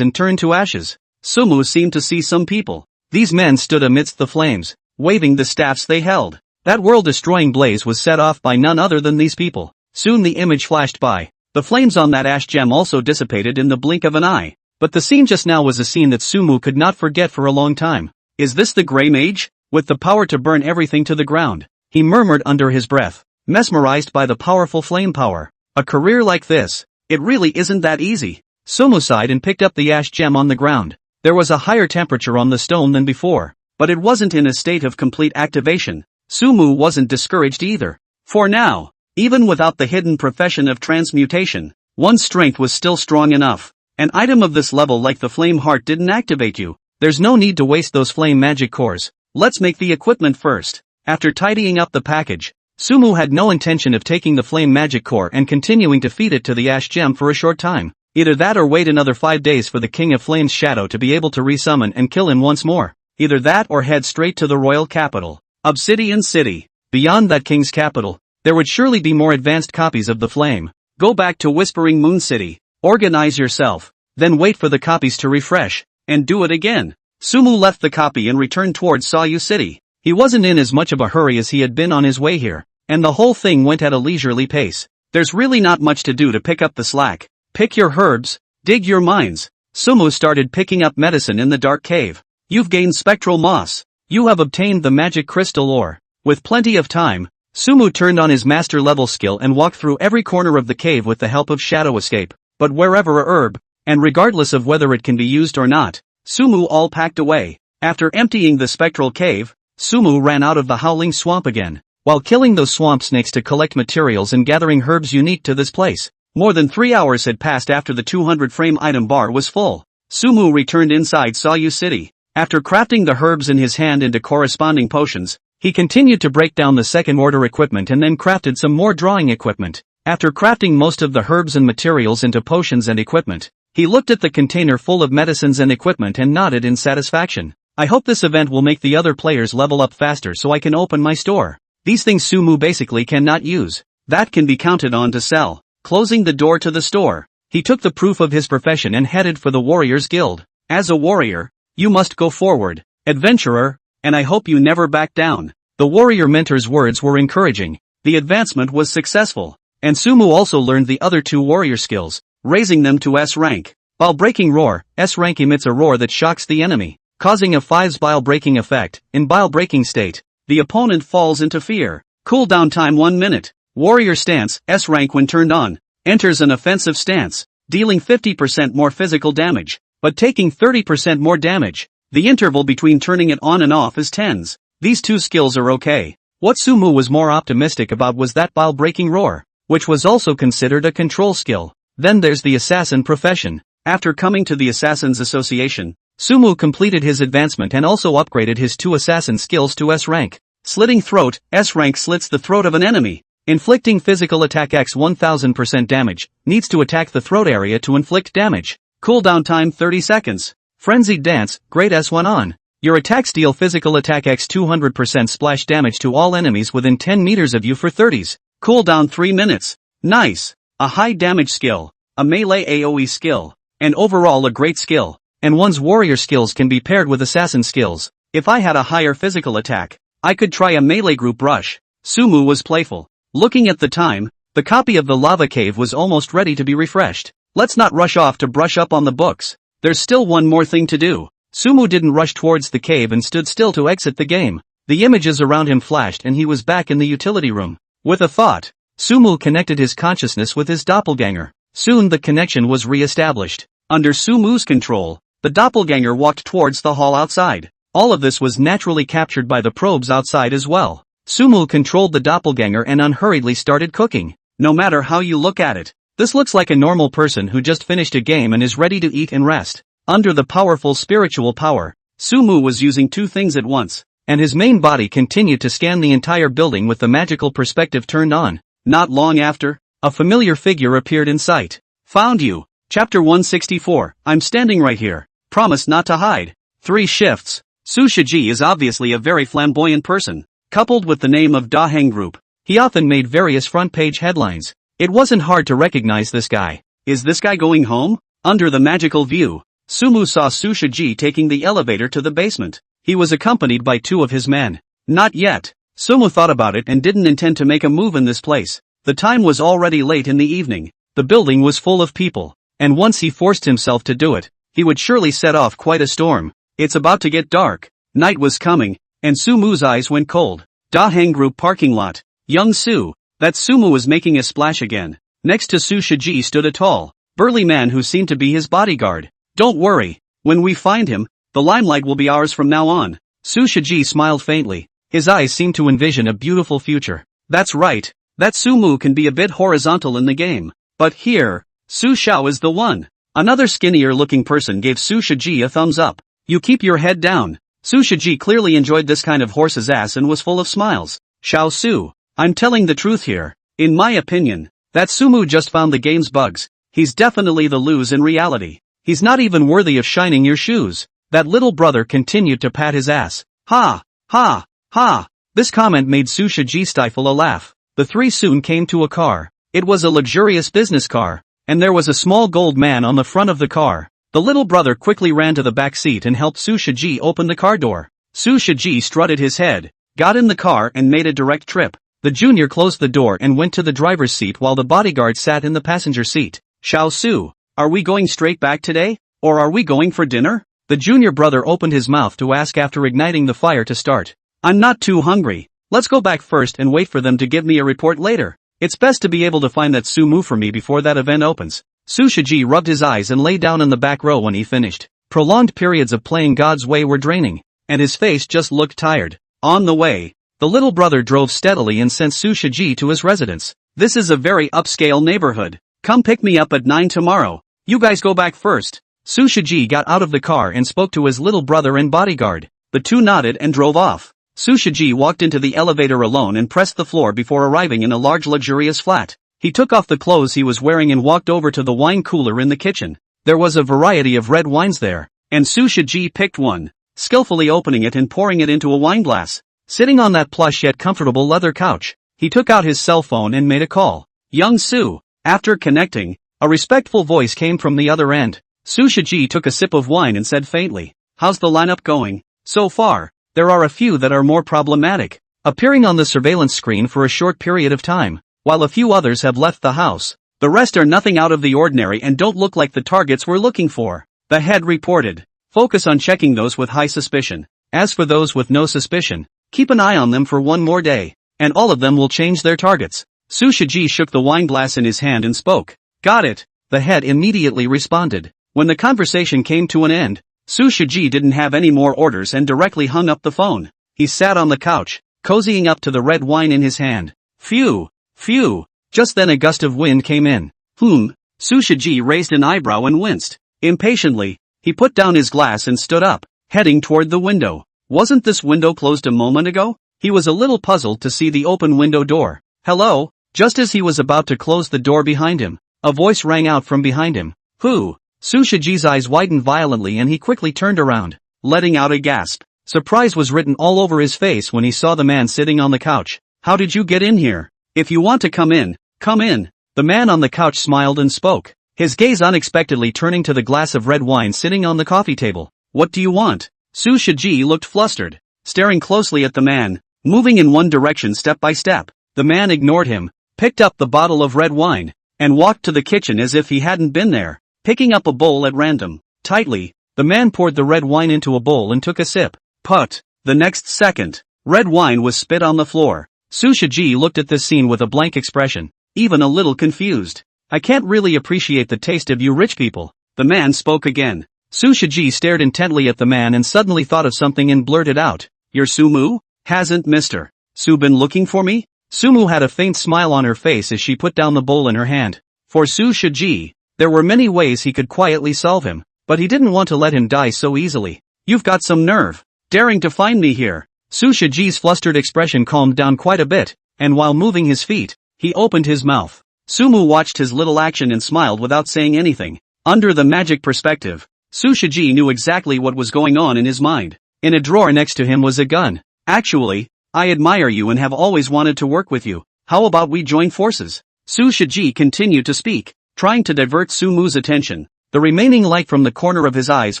and turned to ashes. Sumu seemed to see some people. These men stood amidst the flames, waving the staffs they held. That world-destroying blaze was set off by none other than these people. Soon the image flashed by. The flames on that ash gem also dissipated in the blink of an eye. But the scene just now was a scene that Sumu could not forget for a long time. Is this the Grey Mage? With the power to burn everything to the ground? He murmured under his breath, mesmerized by the powerful flame power. A career like this, it really isn't that easy. Sumu sighed and picked up the ash gem on the ground. There was a higher temperature on the stone than before, but it wasn't in a state of complete activation. Sumu wasn't discouraged either. For now, even without the hidden profession of transmutation, one's strength was still strong enough. An item of this level like the flame heart didn't activate you. There's no need to waste those flame magic cores. Let's make the equipment first. After tidying up the package, Sumu had no intention of taking the flame magic core and continuing to feed it to the ash gem for a short time. Either that or wait another 5 days for the King of Flames' shadow to be able to resummon and kill him once more. Either that or head straight to the royal capital, Obsidian City. Beyond that king's capital, there would surely be more advanced copies of the flame. Go back to Whispering Moon City, organize yourself, then wait for the copies to refresh, and do it again. Sumu left the copy and returned towards Sayu City. He wasn't in as much of a hurry as he had been on his way here, and the whole thing went at a leisurely pace. There's really not much to do to pick up the slack. Pick your herbs, dig your mines. Sumu started picking up medicine in the dark cave. You've gained spectral moss. You have obtained the magic crystal ore. With plenty of time, Sumu turned on his master level skill and walked through every corner of the cave with the help of shadow escape. But wherever a herb, and regardless of whether it can be used or not, Sumu all packed away. After emptying the spectral cave, Sumu ran out of the howling swamp again, while killing those swamp snakes to collect materials and gathering herbs unique to this place. More than 3 hours had passed after the 200 frame item bar was full. Sumu returned inside Sayu City. After crafting the herbs in his hand into corresponding potions, he continued to break down the second order equipment and then crafted some more drawing equipment. After crafting most of the herbs and materials into potions and equipment, he looked at the container full of medicines and equipment and nodded in satisfaction. I hope this event will make the other players level up faster so I can open my store. These things Sumu basically cannot use. That can be counted on to sell. Closing the door to the store, he took the proof of his profession and headed for the Warriors Guild. As a warrior, you must go forward, adventurer, and I hope you never back down. The warrior mentor's words were encouraging. The advancement was successful, and Sumu also learned the other 2 warrior skills, raising them to S rank. Bile breaking roar. S rank emits a roar that shocks the enemy, causing a 5's bile breaking effect. In bile breaking state, the opponent falls into fear. Cooldown time 1 minute. Warrior stance. S rank when turned on, enters an offensive stance, dealing 50% more physical damage, but taking 30% more damage. The interval between turning it on and off is tens. These two skills are okay. What Sumu was more optimistic about was that bile-breaking roar, which was also considered a control skill. Then there's the assassin profession. After coming to the Assassins Association, Sumu completed his advancement and also upgraded his 2 assassin skills to S rank. Slitting throat, S rank slits the throat of an enemy. Inflicting physical attack X 1000% damage, needs to attack the throat area to inflict damage. Cooldown time 30 seconds. Frenzied dance, grade S1 on. Your attacks deal physical attack X 200% splash damage to all enemies within 10 meters of you for 30s. Cooldown 3 minutes. Nice. A high damage skill, a melee AoE skill, and overall a great skill. And one's warrior skills can be paired with assassin skills. If I had a higher physical attack, I could try a melee group rush. Sumu was playful. Looking at the time, the copy of the lava cave was almost ready to be refreshed. Let's not rush off to brush up on the books. There's still one more thing to do. Sumu didn't rush towards the cave and stood still to exit the game. The images around him flashed and he was back in the utility room. With a thought, Sumu connected his consciousness with his doppelganger. Soon the connection was re-established. Under Sumu's control, the doppelganger walked towards the hall outside. All of this was naturally captured by the probes outside as well. Sumu controlled the doppelganger and unhurriedly started cooking. No matter how you look at it, this looks like a normal person who just finished a game and is ready to eat and rest. Under the powerful spiritual power, Sumu was using 2 things at once, and his main body continued to scan the entire building with the magical perspective turned on. Not long after, a familiar figure appeared in sight. Found you. Chapter 164, I'm standing right here. Promise not to hide. 3 shifts. Su Shiji is obviously a very flamboyant person. Coupled with the name of Daheng Group, he often made various front-page headlines. It wasn't hard to recognize this guy. Is this guy going home? Under the magical view, Sumu saw Su Shiji taking the elevator to the basement. He was accompanied by 2 of his men. Not yet. Sumu thought about it and didn't intend to make a move in this place. The time was already late in the evening. The building was full of people, and once he forced himself to do it, he would surely set off quite a storm. It's about to get dark. Night was coming, and Sumu's eyes went cold. Daheng Group parking lot. Young Su. That Sumu was making a splash again. Next to Su Shiji stood a tall, burly man who seemed to be his bodyguard. Don't worry. When we find him, the limelight will be ours from now on. Su Shiji smiled faintly. His eyes seemed to envision a beautiful future. That's right. That Sumu can be a bit horizontal in the game. But here, Su Xiao is the one. Another skinnier looking person gave Su Shiji a thumbs up. You keep your head down. Su Shiji clearly enjoyed this kind of horse's ass and was full of smiles. Xiao Su, I'm telling the truth here. In my opinion, that Sumu just found the game's bugs. He's definitely the lose in reality. He's not even worthy of shining your shoes. That little brother continued to pat his ass. Ha, ha, ha. This comment made Su Shiji stifle a laugh. The 3 soon came to a car. It was a luxurious business car, and there was a small gold man on the front of the car. The little brother quickly ran to the back seat and helped Su Shiji open the car door. Su Shiji strutted his head, got in the car and made a direct trip. The junior closed the door and went to the driver's seat while the bodyguard sat in the passenger seat. Xiao Su, are we going straight back today? Or are we going for dinner? The junior brother opened his mouth to ask after igniting the fire to start. I'm not too hungry. Let's go back first and wait for them to give me a report later. It's best to be able to find that Sumu for me before that event opens. Su Shiji rubbed his eyes and lay down in the back row when he finished. Prolonged periods of playing God's Way were draining, and his face just looked tired. On the way, the little brother drove steadily and sent Su Shiji to his residence. This is a very upscale neighborhood. Come pick me up at 9 tomorrow. You guys go back first. Su Shiji got out of the car and spoke to his little brother and bodyguard. The 2 nodded and drove off. Su Shiji walked into the elevator alone and pressed the floor before arriving in a large luxurious flat. He took off the clothes he was wearing and walked over to the wine cooler in the kitchen. There was a variety of red wines there, and Su Shiji picked one, skillfully opening it and pouring it into a wine glass. Sitting on that plush yet comfortable leather couch, he took out his cell phone and made a call. Young Su. After connecting, a respectful voice came from the other end. Su Shiji took a sip of wine and said faintly, "How's the lineup going?" "So far, there are a few that are more problematic, appearing on the surveillance screen for a short period of time. While a few others have left the house, the rest are nothing out of the ordinary and don't look like the targets we're looking for," the head reported. "Focus on checking those with high suspicion. As for those with no suspicion, keep an eye on them for one more day, and all of them will change their targets." Su Shiji shook the wine glass in his hand and spoke. "Got it," the head immediately responded. When the conversation came to an end, Su Shiji didn't have any more orders and directly hung up the phone. he sat on the couch, cozying up to the red wine in his hand. Phew! Phew! Just then a gust of wind came in. Su Shiji raised an eyebrow and winced. Impatiently, he put down his glass and stood up, heading toward the window. Wasn't this window closed a moment ago? He was a little puzzled to see the open window door. Hello? Just as he was about to close the door behind him, a voice rang out from behind him. Who? Su Shiji's eyes widened violently and he quickly turned around, letting out a gasp. Surprise was written all over his face when he saw the man sitting on the couch. How did you get in here? If you want to come in, come in. The man on the couch smiled and spoke, his gaze unexpectedly turning to the glass of red wine sitting on the coffee table. What do you want? Su Shiji looked flustered, staring closely at the man, moving in one direction step by step. The man ignored him, picked up the bottle of red wine, and walked to the kitchen as if he hadn't been there, picking up a bowl at random. Tightly, the man poured the red wine into a bowl and took a sip. Put. The next second, red wine was spit on the floor. Su Shiji looked at this scene with a blank expression, even a little confused. I can't really appreciate the taste of you rich people. The man spoke again. Su Shiji stared intently at the man and suddenly thought of something and blurted out. You're Sumu? Hasn't Mr. Su been looking for me? Sumu had a faint smile on her face as she put down the bowl in her hand. For Su Shiji, there were many ways he could quietly solve him, but he didn't want to let him die so easily. You've got some nerve, daring to find me here. Su Shiji's flustered expression calmed down quite a bit, and while moving his feet, he opened his mouth. Sumu watched his little action and smiled without saying anything. Under the magic perspective, Su Shiji knew exactly what was going on in his mind. In a drawer next to him was a gun. Actually, I admire you and have always wanted to work with you. How about we join forces? Su Shiji continued to speak, trying to divert Sumu's attention. The remaining light from the corner of his eyes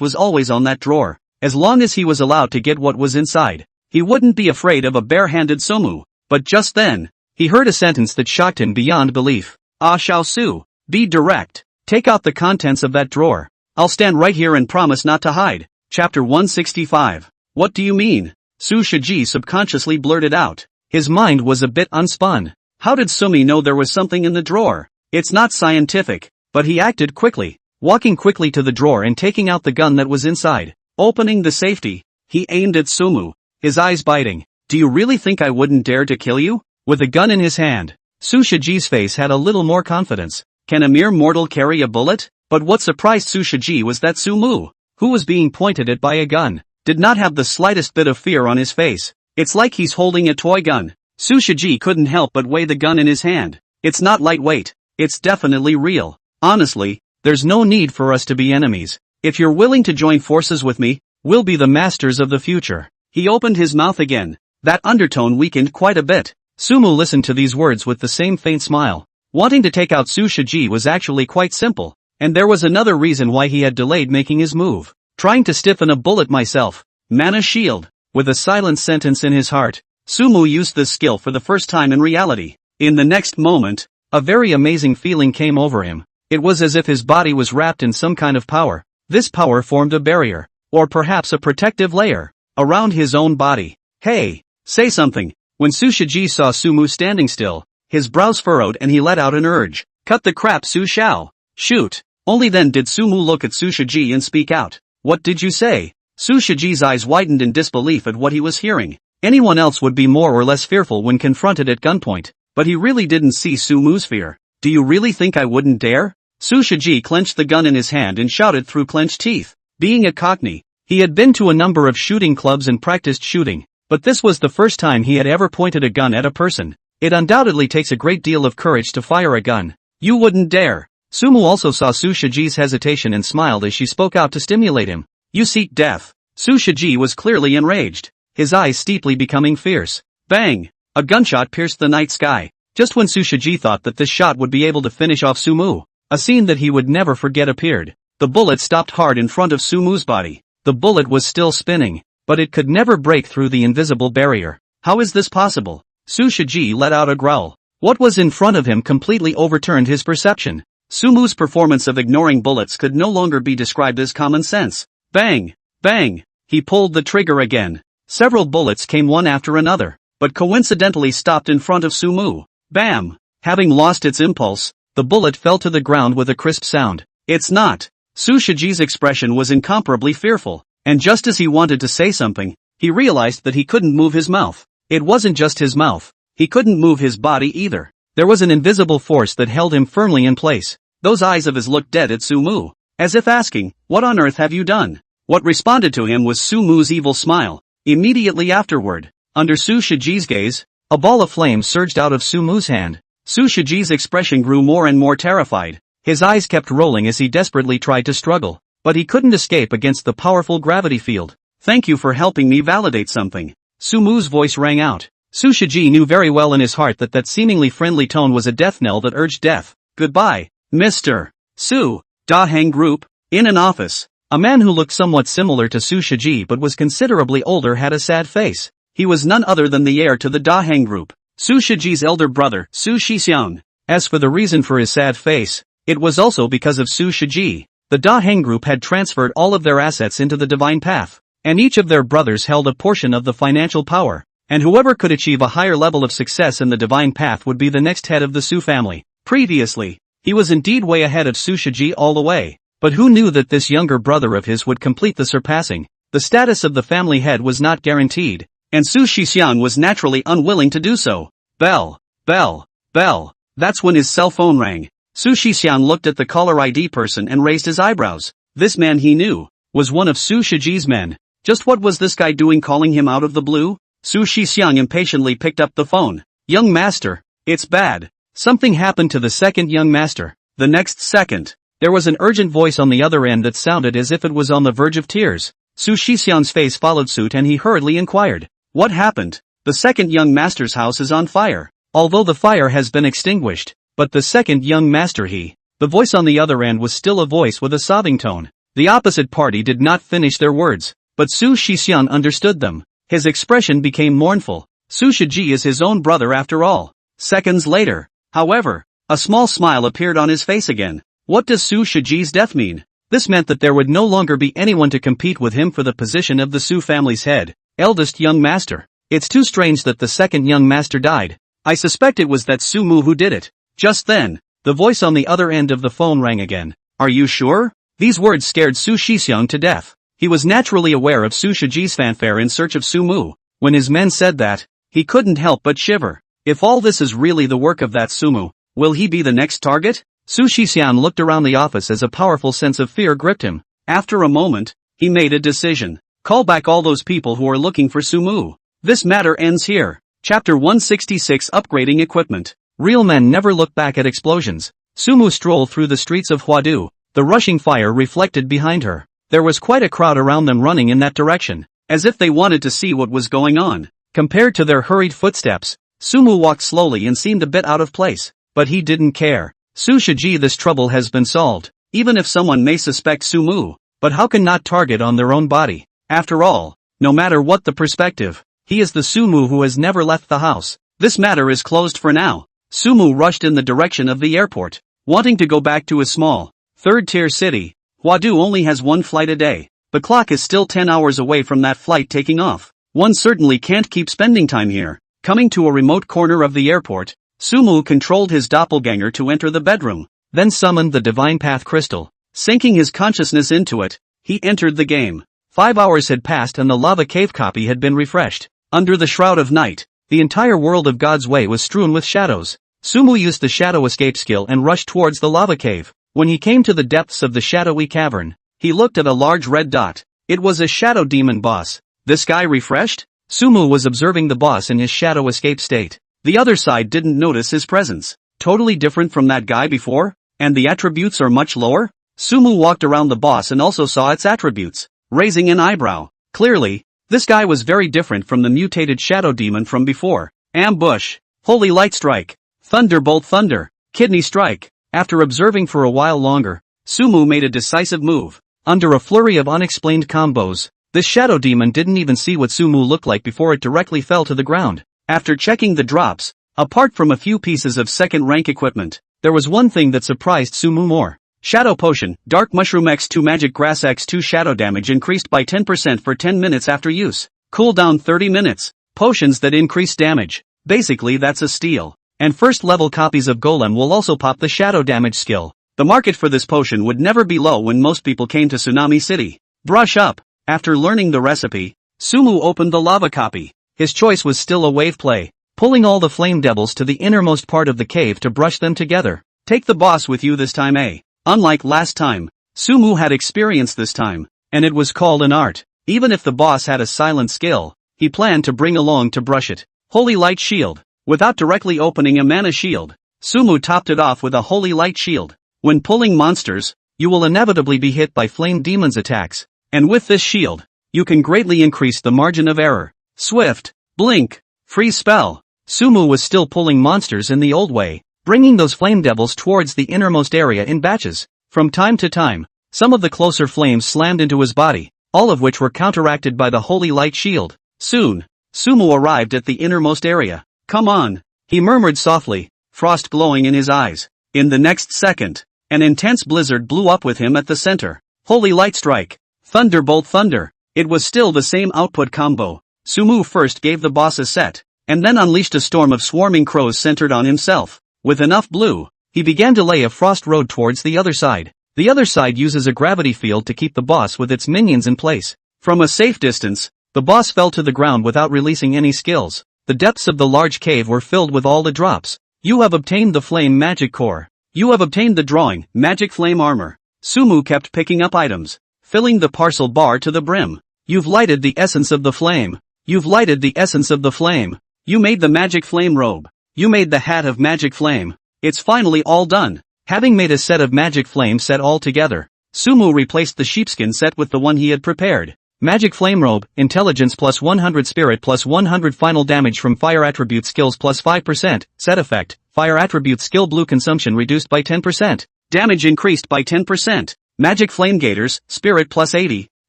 was always on that drawer. As long as he was allowed to get what was inside, he wouldn't be afraid of a bare-handed Sumu. But just then, he heard a sentence that shocked him beyond belief. Ah Shao Su, be direct. Take out the contents of that drawer. I'll stand right here and promise not to hide. Chapter 165. What do you mean? Su Shiji subconsciously blurted out. His mind was a bit unspun. How did Sumi know there was something in the drawer? It's not scientific, but he acted quickly, walking quickly to the drawer and taking out the gun that was inside. Opening the safety, he aimed at Sumu, his eyes biting. Do you really think I wouldn't dare to kill you? With a gun in his hand, Su Shiji's face had a little more confidence. Can a mere mortal carry a bullet? But what surprised Su Shiji was that Sumu, who was being pointed at by a gun, did not have the slightest bit of fear on his face. It's like he's holding a toy gun. Su Shiji couldn't help but weigh the gun in his hand. It's not lightweight. It's definitely real. Honestly, there's no need for us to be enemies. If you're willing to join forces with me, we'll be the masters of the future. He opened his mouth again. That undertone weakened quite a bit. Sumu listened to these words with the same faint smile. Wanting to take out Su Shiji was actually quite simple, and there was another reason why he had delayed making his move. Trying to stiffen a bullet myself. Mana shield. With a silent sentence in his heart, Sumu used this skill for the first time in reality. In the next moment, a very amazing feeling came over him. It was as if his body was wrapped in some kind of power. This power formed a barrier, or perhaps a protective layer, around his own body. Hey, say something. When Su Shiji saw Sumu standing still, his brows furrowed and he let out an urge. Cut the crap, Su Shao. Shoot. Only then did Sumu look at Su Shiji and speak out. What did you say? Su Shiji's eyes widened in disbelief at what he was hearing. Anyone else would be more or less fearful when confronted at gunpoint, but he really didn't see Sumu's fear. Do you really think I wouldn't dare? Su Shiji clenched the gun in his hand and shouted through clenched teeth. Being a Cockney, he had been to a number of shooting clubs and practiced shooting, but this was the first time he had ever pointed a gun at a person. It undoubtedly takes a great deal of courage to fire a gun. You wouldn't dare. Sumu also saw Su Shiji's hesitation and smiled as she spoke out to stimulate him. You seek death. Su Shiji was clearly enraged, his eyes steeply becoming fierce. Bang! A gunshot pierced the night sky. Just when Su Shiji thought that this shot would be able to finish off Sumu, a scene that he would never forget appeared. The bullet stopped hard in front of Sumu's body. The bullet was still spinning, but it could never break through the invisible barrier. How is this possible? Su Shiji let out a growl. What was in front of him completely overturned his perception. Sumu's performance of ignoring bullets could no longer be described as common sense. Bang! Bang! He pulled the trigger again. Several bullets came one after another, but coincidentally stopped in front of Sumu. Bam! Having lost its impulse, the bullet fell to the ground with a crisp sound. It's not. Su Shiji's expression was incomparably fearful, and just as he wanted to say something, he realized that he couldn't move his mouth. It wasn't just his mouth. He couldn't move his body either. There was an invisible force that held him firmly in place. Those eyes of his looked dead at Sumu, as if asking, "What on earth have you done?" What responded to him was Sumu's evil smile. Immediately afterward, under Su Shiji's gaze, a ball of flame surged out of Sumu's hand. Su Shiji's expression grew more and more terrified. His eyes kept rolling as he desperately tried to struggle, but he couldn't escape against the powerful gravity field. "Thank you for helping me validate something." Sumu's voice rang out. Su Shiji knew very well in his heart that that seemingly friendly tone was a death knell that urged death. "Goodbye, Mr. Su." Da Heng Group. In an office, a man who looked somewhat similar to Su Shiji but was considerably older had a sad face. He was none other than the heir to the Da Heng Group, Su Shiji's elder brother, Su Shixiang. As for the reason for his sad face, it was also because of Su Shiji. The Da Heng Group had transferred all of their assets into the Divine Path, and each of their brothers held a portion of the financial power, and whoever could achieve a higher level of success in the Divine Path would be the next head of the Su family. Previously, he was indeed way ahead of Su Shiji all the way, but who knew that this younger brother of his would complete the surpassing? The status of the family head was not guaranteed, and Su Shixiang was naturally unwilling to do so. Bell, bell, bell. That's when his cell phone rang. Su Shixiang looked at the caller ID person and raised his eyebrows. This man he knew was one of Su Shiji's men. Just what was this guy doing calling him out of the blue? Su Shixiang impatiently picked up the phone. "Young master, it's bad. Something happened to the second young master." The next second, there was an urgent voice on the other end that sounded as if it was on the verge of tears. Su Shixiang's face followed suit and he hurriedly inquired, "What happened?" "The second young master's house is on fire. Although the fire has been extinguished, but the second young master The voice on the other end was still a voice with a sobbing tone. The opposite party did not finish their words, but Su Shixiang understood them. His expression became mournful. Su Shiji is his own brother after all. Seconds later, however, a small smile appeared on his face again. What does Su Shiji's death mean? This meant that there would no longer be anyone to compete with him for the position of the Su family's head, eldest young master. It's too strange that the second young master died. I suspect it was that Sumu who did it. Just then, the voice on the other end of the phone rang again. "Are you sure?" These words scared Su Shixiang to death. He was naturally aware of Su Shiji's fanfare in search of Sumu. When his men said that, he couldn't help but shiver. If all this is really the work of that Sumu, will he be the next target? Su Shixiang looked around the office as a powerful sense of fear gripped him. After a moment, he made a decision. Call back all those people who are looking for Sumu. This matter ends here. Chapter 166 Upgrading Equipment. Real men never look back at explosions. Sumu strolled through the streets of Huadu, the rushing fire reflected behind her. There was quite a crowd around them running in that direction, as if they wanted to see what was going on. Compared to their hurried footsteps, Sumu walked slowly and seemed a bit out of place, but he didn't care. Su Shiji, this trouble has been solved, even if someone may suspect Sumu, but how can not target on their own body? After all, no matter what the perspective, he is the Sumu who has never left the house. This matter is closed for now. Sumu rushed in the direction of the airport, wanting to go back to his small, third-tier city. Huadu only has one flight a day. The clock is still 10 hours away from that flight taking off. One certainly can't keep spending time here. Coming to a remote corner of the airport, Sumu controlled his doppelganger to enter the bedroom, then summoned the Divine Path crystal. Sinking his consciousness into it, he entered the game. 5 hours had passed and the lava cave copy had been refreshed. Under the shroud of night, the entire world of God's Way was strewn with shadows. Sumu used the shadow escape skill and rushed towards the lava cave. When he came to the depths of the shadowy cavern, he looked at a large red dot. It was a shadow demon boss. This guy refreshed? Sumu was observing the boss in his shadow escape state. The other side didn't notice his presence. Totally different from that guy before? And the attributes are much lower? Sumu walked around the boss and also saw its attributes, raising an eyebrow. Clearly, this guy was very different from the mutated shadow demon from before. Ambush. Holy light strike. Thunderbolt thunder. Kidney strike. After observing for a while longer, Sumu made a decisive move. Under a flurry of unexplained combos, this shadow demon didn't even see what Sumu looked like before it directly fell to the ground. After checking the drops, apart from a few pieces of second-rank equipment, there was one thing that surprised Sumu more. Shadow Potion, Dark Mushroom X2 Magic Grass X2 Shadow Damage increased by 10% for 10 minutes after use. Cooldown 30 minutes. Potions that increase damage. Basically that's a steal. And first-level copies of Golem will also pop the Shadow Damage skill. The market for this potion would never be low when most people came to Tsunami City. Brush up. After learning the recipe, Sumu opened the lava copy. His choice was still a wave play, pulling all the flame devils to the innermost part of the cave to brush them together. Take the boss with you this time, eh? Unlike last time, Sumu had experience this time, and it was called an art. Even if the boss had a silent skill, he planned to bring along to brush it. Holy Light Shield. Without directly opening a mana shield, Sumu topped it off with a Holy Light Shield. When pulling monsters, you will inevitably be hit by Flame Demon's attacks, and with this shield, you can greatly increase the margin of error. Swift, Blink, Freeze Spell. Sumu was still pulling monsters in the old way, bringing those flame devils towards the innermost area in batches. From time to time, some of the closer flames slammed into his body, all of which were counteracted by the Holy Light Shield. Soon, Sumu arrived at the innermost area. Come on, he murmured softly, frost glowing in his eyes. In the next second, an intense blizzard blew up with him at the center. Holy Light Strike. Thunderbolt Thunder. It was still the same output combo. Sumu first gave the boss a set, and then unleashed a storm of swarming crows centered on himself. With enough blue, he began to lay a frost road towards the other side. The other side uses a gravity field to keep the boss with its minions in place. From a safe distance, the boss fell to the ground without releasing any skills. The depths of the large cave were filled with all the drops. You have obtained the Flame Magic Core. You have obtained the Drawing Magic Flame Armor. Sumu kept picking up items, filling the parcel bar to the brim. You've lighted the essence of the flame. You've lighted the essence of the flame. You made the Magic Flame Robe. You made the Hat of Magic Flame. It's finally all done. Having made a set of Magic Flame set all together, Sumu replaced the sheepskin set with the one he had prepared. Magic Flame Robe, Intelligence plus 100 Spirit plus 100 Final Damage from Fire Attribute Skills plus 5%, Set Effect, Fire Attribute Skill Blue Consumption reduced by 10%, Damage increased by 10%, Magic Flame Gators, Spirit plus 80,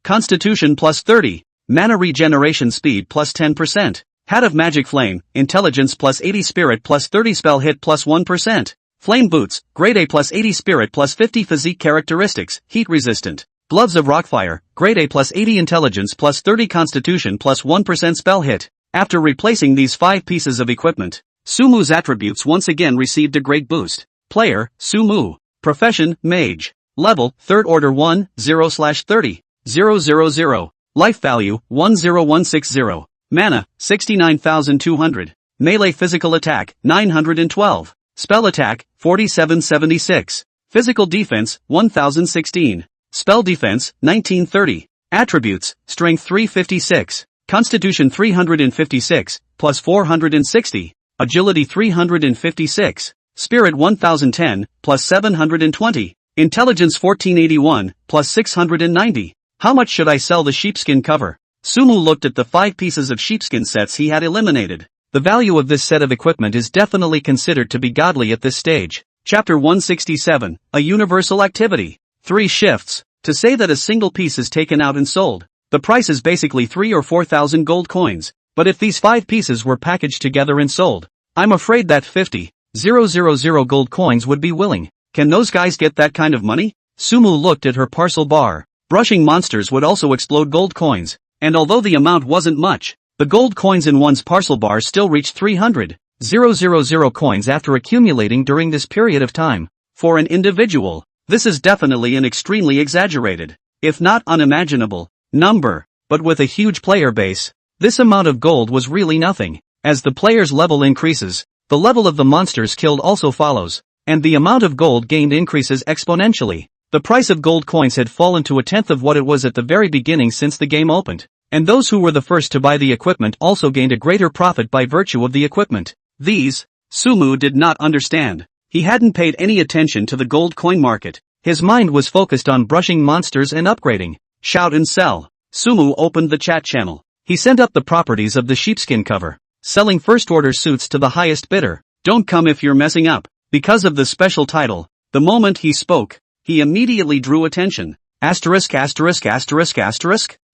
Constitution plus 30, Mana Regeneration Speed plus 10%, Hat of Magic Flame, Intelligence plus 80 Spirit plus 30 Spell Hit plus 1%, Flame Boots, Grade A plus 80 Spirit plus 50 Physique Characteristics, Heat Resistant. Gloves of Rockfire, Grade A plus 80 Intelligence plus 30 Constitution plus 1% Spell Hit. After replacing these 5 pieces of equipment, Sumu's attributes once again received a great boost. Player, Sumu. Profession, Mage. Level, 3rd Order 1, 0/30. 000. Life value, 10160. Mana, 69,200. Melee physical attack, 912. Spell attack, 4776. Physical defense, 1016. Spell defense, 1930. Attributes, Strength 356. Constitution 356, plus 460. Agility 356. Spirit 1010, plus 720. Intelligence 1481, plus 690. How much should I sell the sheepskin cover? Sumu looked at the 5 pieces of sheepskin sets he had eliminated. The value of this set of equipment is definitely considered to be godly at this stage. Chapter 167, A Universal Activity. 3 shifts. To say that a single piece is taken out and sold, the price is basically 3 or 4,000 gold coins. But if these 5 pieces were packaged together and sold, I'm afraid that 50,000 gold coins would be willing. Can those guys get that kind of money? Sumu looked at her parcel bar. Brushing monsters would also explode gold coins, and although the amount wasn't much, the gold coins in one's parcel bar still reached 300,000 coins after accumulating during this period of time. For an individual, this is definitely an extremely exaggerated, if not unimaginable, number. But with a huge player base, this amount of gold was really nothing. As the player's level increases, the level of the monsters killed also follows, and the amount of gold gained increases exponentially. The price of gold coins had fallen to 1/10 of what it was at the very beginning since the game opened, and those who were the first to buy the equipment also gained a greater profit by virtue of the equipment. These, Sumu did not understand. He hadn't paid any attention to the gold coin market. His mind was focused on brushing monsters and upgrading. Shout and sell. Sumu opened the chat channel. He sent up the properties of the sheepskin cover, selling first-order suits to the highest bidder. Don't come if you're messing up. Because of the special title, the moment he spoke, he immediately drew attention. Asterisk.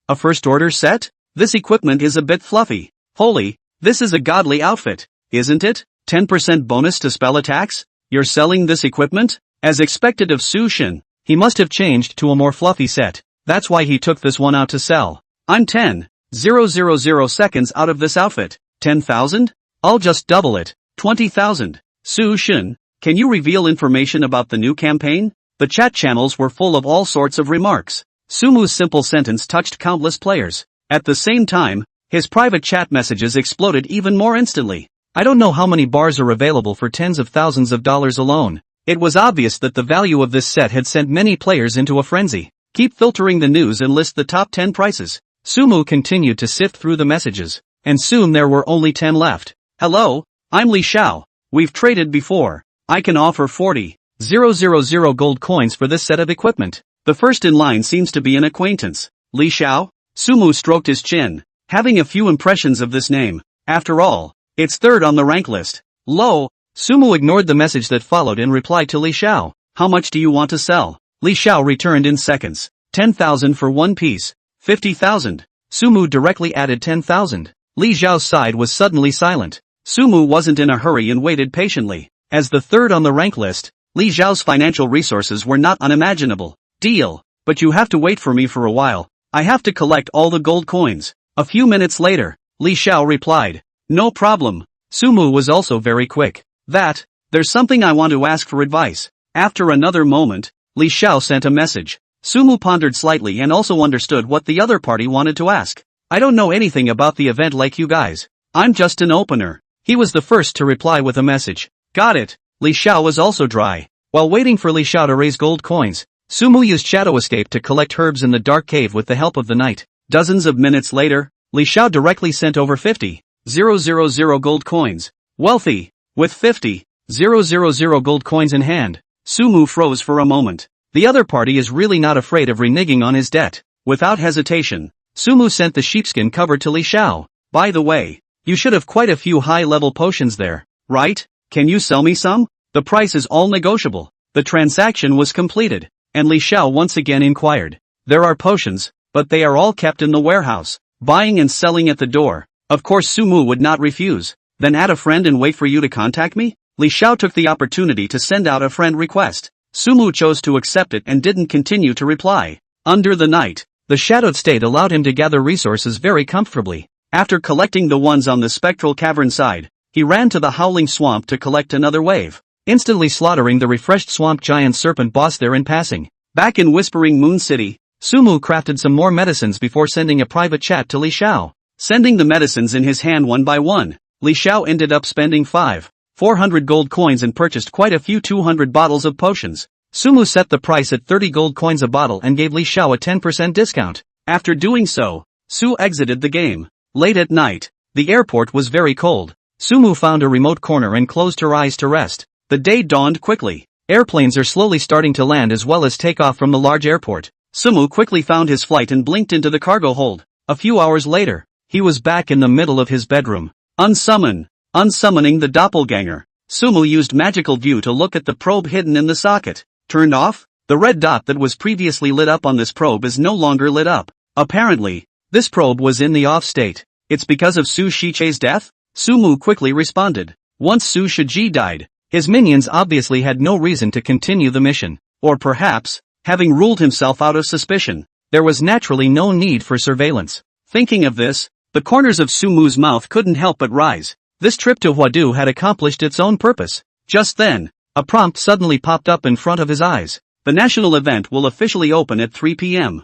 A first-order set? This equipment is a bit fluffy. Holy, this is a godly outfit, isn't it? 10% bonus to spell attacks? You're selling this equipment? As expected of Su Shin, he must have changed to a more fluffy set. That's why he took this one out to sell. I'm 10,000 seconds out of this outfit. 10,000? I'll just double it. 20,000. Su Shin, can you reveal information about the new campaign? The chat channels were full of all sorts of remarks. Sumu's simple sentence touched countless players. At the same time, his private chat messages exploded even more instantly. I don't know how many bars are available for tens of thousands of dollars alone. It was obvious that the value of this set had sent many players into a frenzy. Keep filtering the news and list the top 10 prices. Sumu continued to sift through the messages, and soon there were only 10 left. Hello, I'm Li Xiao. We've traded before. I can offer 40,000 gold coins for this set of equipment. The first in line seems to be an acquaintance. Li Xiao? Sumu stroked his chin, having a few impressions of this name. After all, it's third on the rank list. Lo, Sumu ignored the message that followed and replied to Li Xiao. How much do you want to sell? Li Xiao returned in seconds. 10,000 for one piece. 50,000. Sumu directly added 10,000. Li Xiao's side was suddenly silent. Sumu wasn't in a hurry and waited patiently. As the third on the rank list, Li Xiao's financial resources were not unimaginable. Deal. But you have to wait for me for a while. I have to collect all the gold coins. A few minutes later, Li Xiao replied. No problem. Sumu was also very quick. There's something I want to ask for advice. After another moment, Li Xiao sent a message. Sumu pondered slightly and also understood what the other party wanted to ask. I don't know anything about the event like you guys. I'm just an opener. He was the first to reply with a message. Got it. Li Xiao was also dry. While waiting for Li Xiao to raise gold coins, Sumu used Shadow Escape to collect herbs in the dark cave with the help of the night. Dozens of minutes later, Li Xiao directly sent over 50,000 gold coins. Wealthy. With 50,000 gold coins in hand, Sumu froze for a moment. The other party is really not afraid of reneging on his debt. Without hesitation, Sumu sent the sheepskin cover to Li Xiao. By the way, you should have quite a few high-level potions there, right? Can you sell me some? The price is all negotiable. The transaction was completed, and Li Xiao once again inquired. There are potions, but they are all kept in the warehouse, buying and selling at the door. Of course Sumu would not refuse. Then add a friend and wait for you to contact me? Li Xiao took the opportunity to send out a friend request. Sumu chose to accept it and didn't continue to reply. Under the night, the shadowed state allowed him to gather resources very comfortably. After collecting the ones on the spectral cavern side, he ran to the howling swamp to collect another wave, instantly slaughtering the refreshed swamp giant serpent boss there in passing. Back in Whispering Moon City, Sumu crafted some more medicines before sending a private chat to Li Xiao. Sending the medicines in his hand one by one, Li Xiao ended up spending 400 gold coins and purchased quite a few 200 bottles of potions. Sumu set the price at 30 gold coins a bottle and gave Li Xiao a 10% discount. After doing so, Su exited the game. Late at night, the airport was very cold. Sumu found a remote corner and closed her eyes to rest. The day dawned quickly. Airplanes are slowly starting to land as well as take off from the large airport. Sumu quickly found his flight and blinked into the cargo hold. A few hours later, he was back in the middle of his bedroom. Unsummoning the doppelganger. Sumu used magical view to look at the probe hidden in the socket. Turned off? The red dot that was previously lit up on this probe is no longer lit up. Apparently, this probe was in the off state. It's because of Su Shiche's death? Sumu quickly responded. Once Su Shiji died, his minions obviously had no reason to continue the mission. Or perhaps, having ruled himself out of suspicion, there was naturally no need for surveillance. Thinking of this, the corners of Sumu's mouth couldn't help but rise. This trip to Huadu had accomplished its own purpose. Just then, a prompt suddenly popped up in front of his eyes. The national event will officially open at 3 p.m.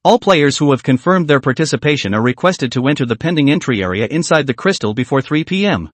All players who have confirmed their participation are requested to enter the pending entry area inside the crystal before 3 p.m.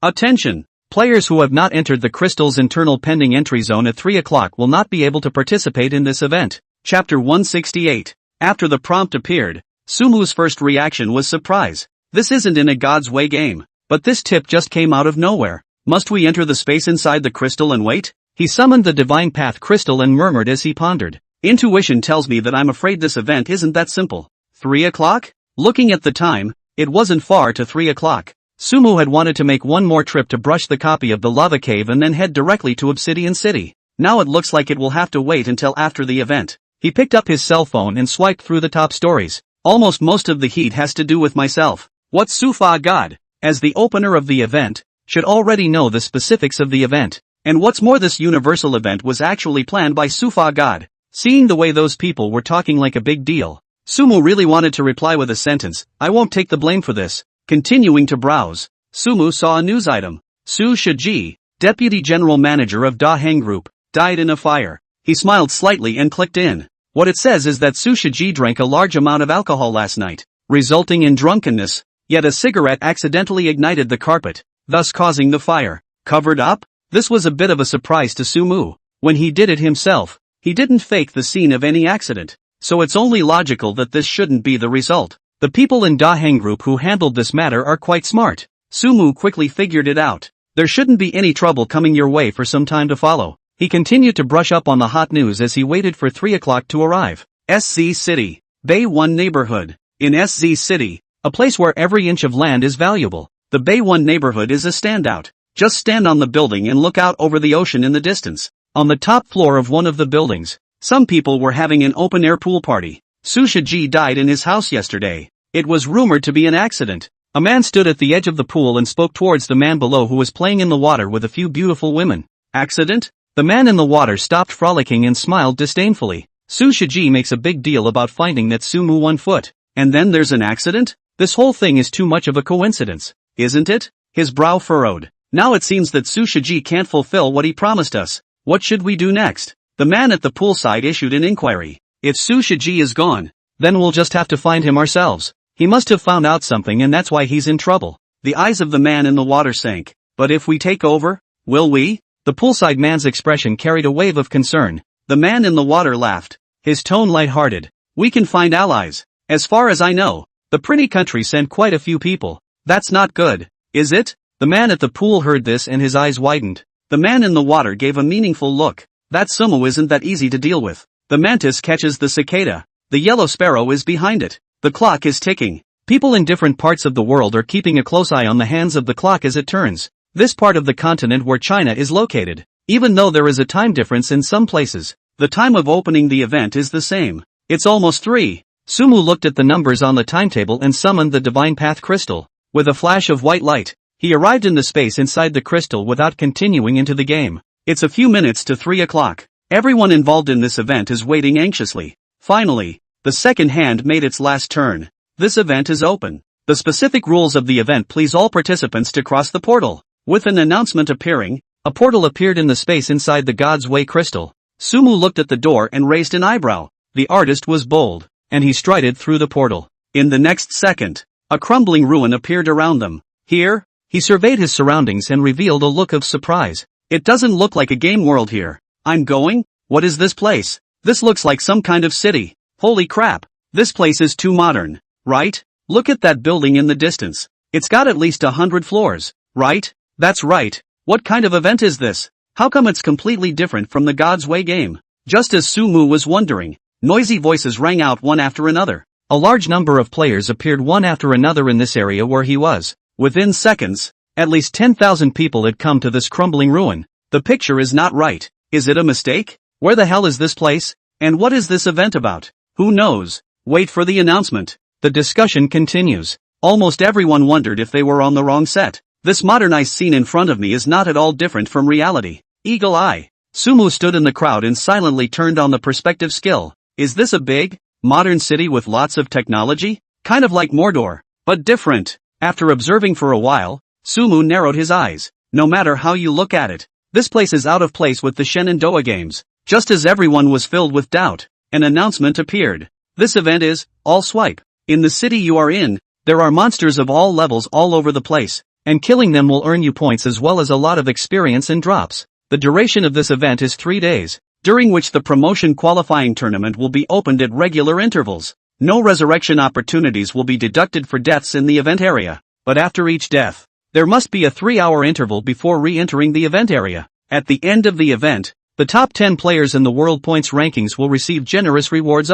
Attention! Players who have not entered the crystal's internal pending entry zone at 3 o'clock will not be able to participate in this event. Chapter 168. After the prompt appeared, Sumu's first reaction was surprise. This isn't in a God's Way game. But this tip just came out of nowhere. Must we enter the space inside the crystal and wait? He summoned the Divine Path crystal and murmured as he pondered. Intuition tells me that I'm afraid this event isn't that simple. 3 o'clock? Looking at the time, it wasn't far to 3 o'clock. Sumu had wanted to make one more trip to brush the copy of the lava cave and then head directly to Obsidian City. Now it looks like it will have to wait until after the event. He picked up his cell phone and swiped through the top stories. Almost most of the heat has to do with myself. What Sufa God, as the opener of the event, should already know the specifics of the event. And what's more, this universal event was actually planned by Sufa God. Seeing the way those people were talking like a big deal, Sumu really wanted to reply with a sentence, I won't take the blame for this. Continuing to browse, Sumu saw a news item. Su Shiji, Deputy General Manager of Da Heng Group, died in a fire. He smiled slightly and clicked in. What it says is that Sushiji drank a large amount of alcohol last night, resulting in drunkenness, yet a cigarette accidentally ignited the carpet, thus causing the fire. Covered up? This was a bit of a surprise to Sumu. When he did it himself, he didn't fake the scene of any accident, so it's only logical that this shouldn't be the result. The people in Daheng group who handled this matter are quite smart. Sumu quickly figured it out. There shouldn't be any trouble coming your way for some time to follow. He continued to brush up on the hot news as he waited for 3 o'clock to arrive. SZ City, Bay 1 neighborhood. In SZ City, a place where every inch of land is valuable, the Bay 1 neighborhood is a standout. Just stand on the building and look out over the ocean in the distance. On the top floor of one of the buildings, some people were having an open-air pool party. Sushiji died in his house yesterday. It was rumored to be an accident. A man stood at the edge of the pool and spoke towards the man below who was playing in the water with a few beautiful women. Accident? The man in the water stopped frolicking and smiled disdainfully. Sushiji makes a big deal about finding that Sumu 1 foot. And then there's an accident? This whole thing is too much of a coincidence, isn't it? His brow furrowed. Now it seems that Sushiji can't fulfill what he promised us. What should we do next? The man at the poolside issued an inquiry. If Sushiji is gone, then we'll just have to find him ourselves. He must have found out something and that's why he's in trouble. The eyes of the man in the water sank. But if we take over, will we? The poolside man's expression carried a wave of concern. The man in the water laughed, his tone light-hearted. We can find allies. As far as I know, the pretty country sent quite a few people. That's not good, is it? The man at the pool heard this and his eyes widened. The man in the water gave a meaningful look. That sumo isn't that easy to deal with. The mantis catches the cicada. The yellow sparrow is behind it. The clock is ticking. People in different parts of the world are keeping a close eye on the hands of the clock as it turns. This part of the continent where China is located. Even though there is a time difference in some places, the time of opening the event is the same. It's almost 3. Sumu looked at the numbers on the timetable and summoned the Divine Path Crystal. With a flash of white light, he arrived in the space inside the crystal without continuing into the game. It's a few minutes to 3 o'clock. Everyone involved in this event is waiting anxiously. Finally, the second hand made its last turn. This event is open. The specific rules of the event please all participants to cross the portal. With an announcement appearing, a portal appeared in the space inside the God's Way crystal. Sumu looked at the door and raised an eyebrow. The artist was bold, and he strided through the portal. In the next second, a crumbling ruin appeared around them. Here, he surveyed his surroundings and revealed a look of surprise. It doesn't look like a game world here. I'm going? What is this place? This looks like some kind of city. Holy crap. This place is too modern, right? Look at that building in the distance. It's got at least 100 floors, right? That's right. What kind of event is this? How come it's completely different from the God's Way game? Just as Sumu was wondering, noisy voices rang out one after another. A large number of players appeared one after another in this area where he was. Within seconds, at least 10,000 people had come to this crumbling ruin. The picture is not right. Is it a mistake? Where the hell is this place? And what is this event about? Who knows? Wait for the announcement. The discussion continues. Almost everyone wondered if they were on the wrong set. This modernized scene in front of me is not at all different from reality. Eagle eye. Sumu stood in the crowd and silently turned on the perspective skill. Is this a big, modern city with lots of technology? Kind of like Mordor, but different. After observing for a while, Sumu narrowed his eyes. No matter how you look at it, this place is out of place with the Shenandoah games. Just as everyone was filled with doubt, an announcement appeared. This event is, all swipe. In the city you are in, there are monsters of all levels all over the place, and killing them will earn you points as well as a lot of experience and drops. The duration of this event is 3 days, during which the promotion qualifying tournament will be opened at regular intervals. No resurrection opportunities will be deducted for deaths in the event area, but after each death, there must be a 3-hour interval before re-entering the event area. At the end of the event, the top 10 players in the World Points rankings will receive generous rewards.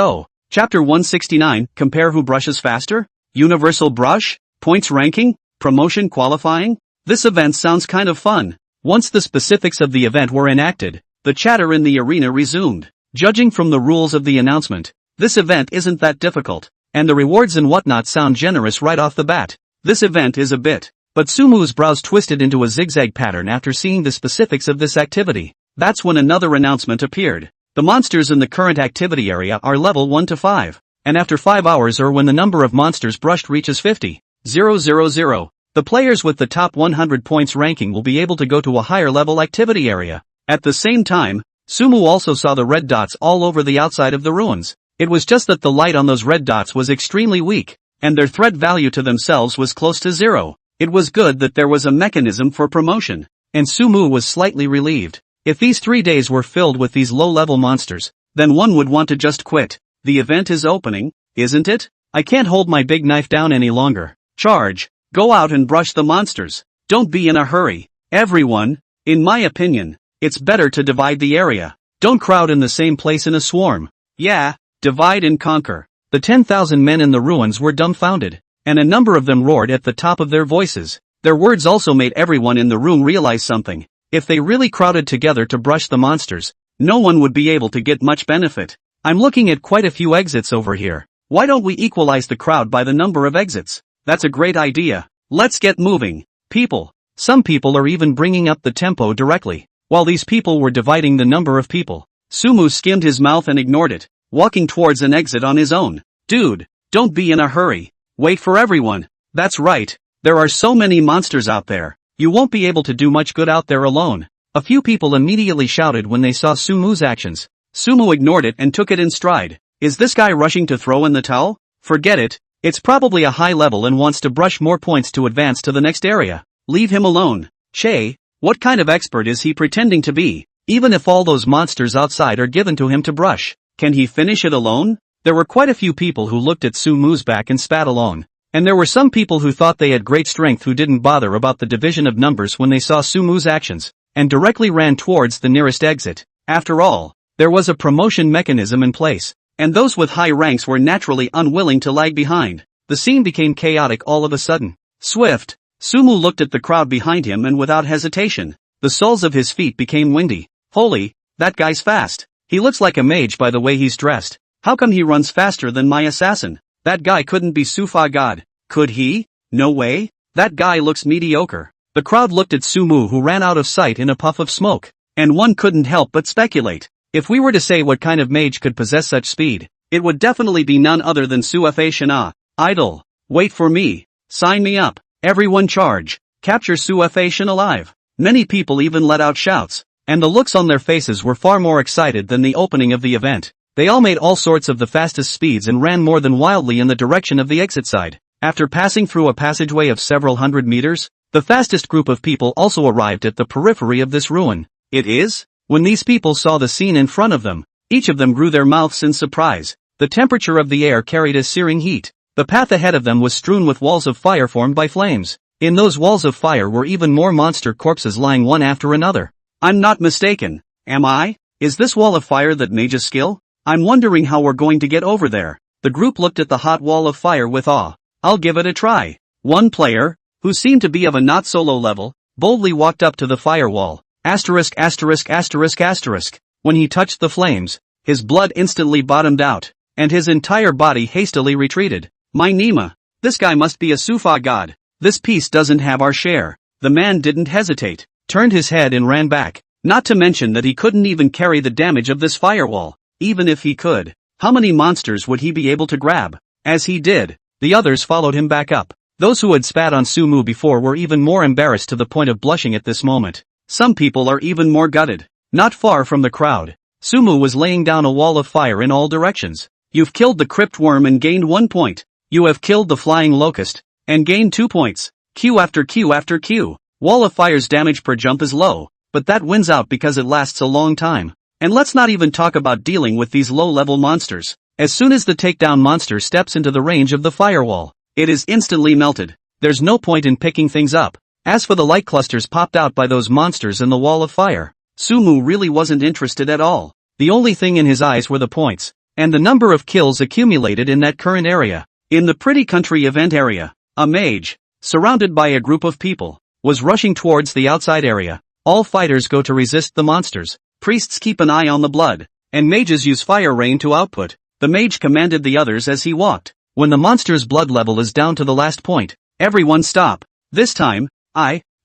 Chapter 169, Compare who brushes faster? Universal brush? Points ranking? Promotion qualifying? This event sounds kind of fun. Once the specifics of the event were enacted, the chatter in the arena resumed. Judging from the rules of the announcement, this event isn't that difficult, and the rewards and whatnot sound generous right off the bat. This event is a bit. But Sumu's brows twisted into a zigzag pattern after seeing the specifics of this activity. That's when another announcement appeared. The monsters in the current activity area are level 1 to 5, and after 5 hours or when the number of monsters brushed reaches 50,000, the players with the top 100 points ranking will be able to go to a higher level activity area. At the same time, Sumu also saw the red dots all over the outside of the ruins. It was just that the light on those red dots was extremely weak, and their threat value to themselves was close to zero. It was good that there was a mechanism for promotion, and Sumu was slightly relieved. If these 3 days were filled with these low-level monsters, then one would want to just quit. The event is opening, isn't it? I can't hold my big knife down any longer. Charge. Go out and brush the monsters. Don't be in a hurry. Everyone, in my opinion, it's better to divide the area. Don't crowd in the same place in a swarm. Yeah, divide and conquer. The 10,000 men in the ruins were dumbfounded, and a number of them roared at the top of their voices. Their words also made everyone in the room realize something. If they really crowded together to brush the monsters, no one would be able to get much benefit. I'm looking at quite a few exits over here. Why don't we equalize the crowd by the number of exits? That's a great idea. Let's get moving. People. Some people are even bringing up the tempo directly. While these people were dividing the number of people, Sumu skimmed his mouth and ignored it, walking towards an exit on his own. Dude, don't be in a hurry. Wait for everyone. That's right. There are so many monsters out there. You won't be able to do much good out there alone. A few people immediately shouted when they saw Sumu's actions. Sumu ignored it and took it in stride. Is this guy rushing to throw in the towel? Forget it. It's probably a high level and wants to brush more points to advance to the next area. Leave him alone. Che, what kind of expert is he pretending to be? Even if all those monsters outside are given to him to brush, can he finish it alone? There were quite a few people who looked at Sumu's back and spat along. And there were some people who thought they had great strength who didn't bother about the division of numbers when they saw Sumu's actions, and directly ran towards the nearest exit. After all, there was a promotion mechanism in place, and those with high ranks were naturally unwilling to lag behind. The scene became chaotic all of a sudden. Swift, Sumu looked at the crowd behind him and without hesitation, the soles of his feet became windy. Holy, that guy's fast. He looks like a mage by the way he's dressed. How come he runs faster than my assassin? That guy couldn't be Sufa God. Could he? No way. That guy looks mediocre. The crowd looked at Sumu who ran out of sight in a puff of smoke, and one couldn't help but speculate. If we were to say what kind of mage could possess such speed, it would definitely be none other than Sufa Shana. Idle. Wait for me. Sign me up. Everyone charge. Capture Sufa Shan alive. Many people even let out shouts, and the looks on their faces were far more excited than the opening of the event. They all made all sorts of the fastest speeds and ran more than wildly in the direction of the exit side. After passing through a passageway of several hundred meters, the fastest group of people also arrived at the periphery of this ruin. It is? When these people saw the scene in front of them, each of them grew their mouths in surprise. The temperature of the air carried a searing heat. The path ahead of them was strewn with walls of fire formed by flames. In those walls of fire were even more monster corpses lying one after another. I'm not mistaken, am I? Is this wall of fire that mage's skill? I'm wondering how we're going to get over there. The group looked at the hot wall of fire with awe. I'll give it a try. One player, who seemed to be of a not so low level, boldly walked up to the firewall. Asterisk asterisk asterisk asterisk. When he touched the flames, his blood instantly bottomed out, and his entire body hastily retreated. My Nima, this guy must be a Sufa god. This piece doesn't have our share. The man didn't hesitate, turned his head and ran back. Not to mention that he couldn't even carry the damage of this firewall. Even if he could, how many monsters would he be able to grab? As he did, the others followed him back up. Those who had spat on Sumu before were even more embarrassed to the point of blushing at this moment. Some people are even more gutted. Not far from the crowd, Sumu was laying down a wall of fire in all directions. You've killed the crypt worm and gained 1 point. You have killed the flying locust, and gained 2 points. Q after Q after Q. Wall of fire's damage per jump is low, but that wins out because it lasts a long time. And let's not even talk about dealing with these low-level monsters. As soon as the takedown monster steps into the range of the firewall, it is instantly melted. There's no point in picking things up. As for the light clusters popped out by those monsters in the wall of fire, Sumu really wasn't interested at all. The only thing in his eyes were the points, and the number of kills accumulated in that current area. In the Pretty Country event area, a mage, surrounded by a group of people, was rushing towards the outside area. All fighters go to resist the monsters. Priests keep an eye on the blood, and mages use fire rain to output. The mage commanded the others as he walked. When the monster's blood level is down to the last point, everyone stop. This time,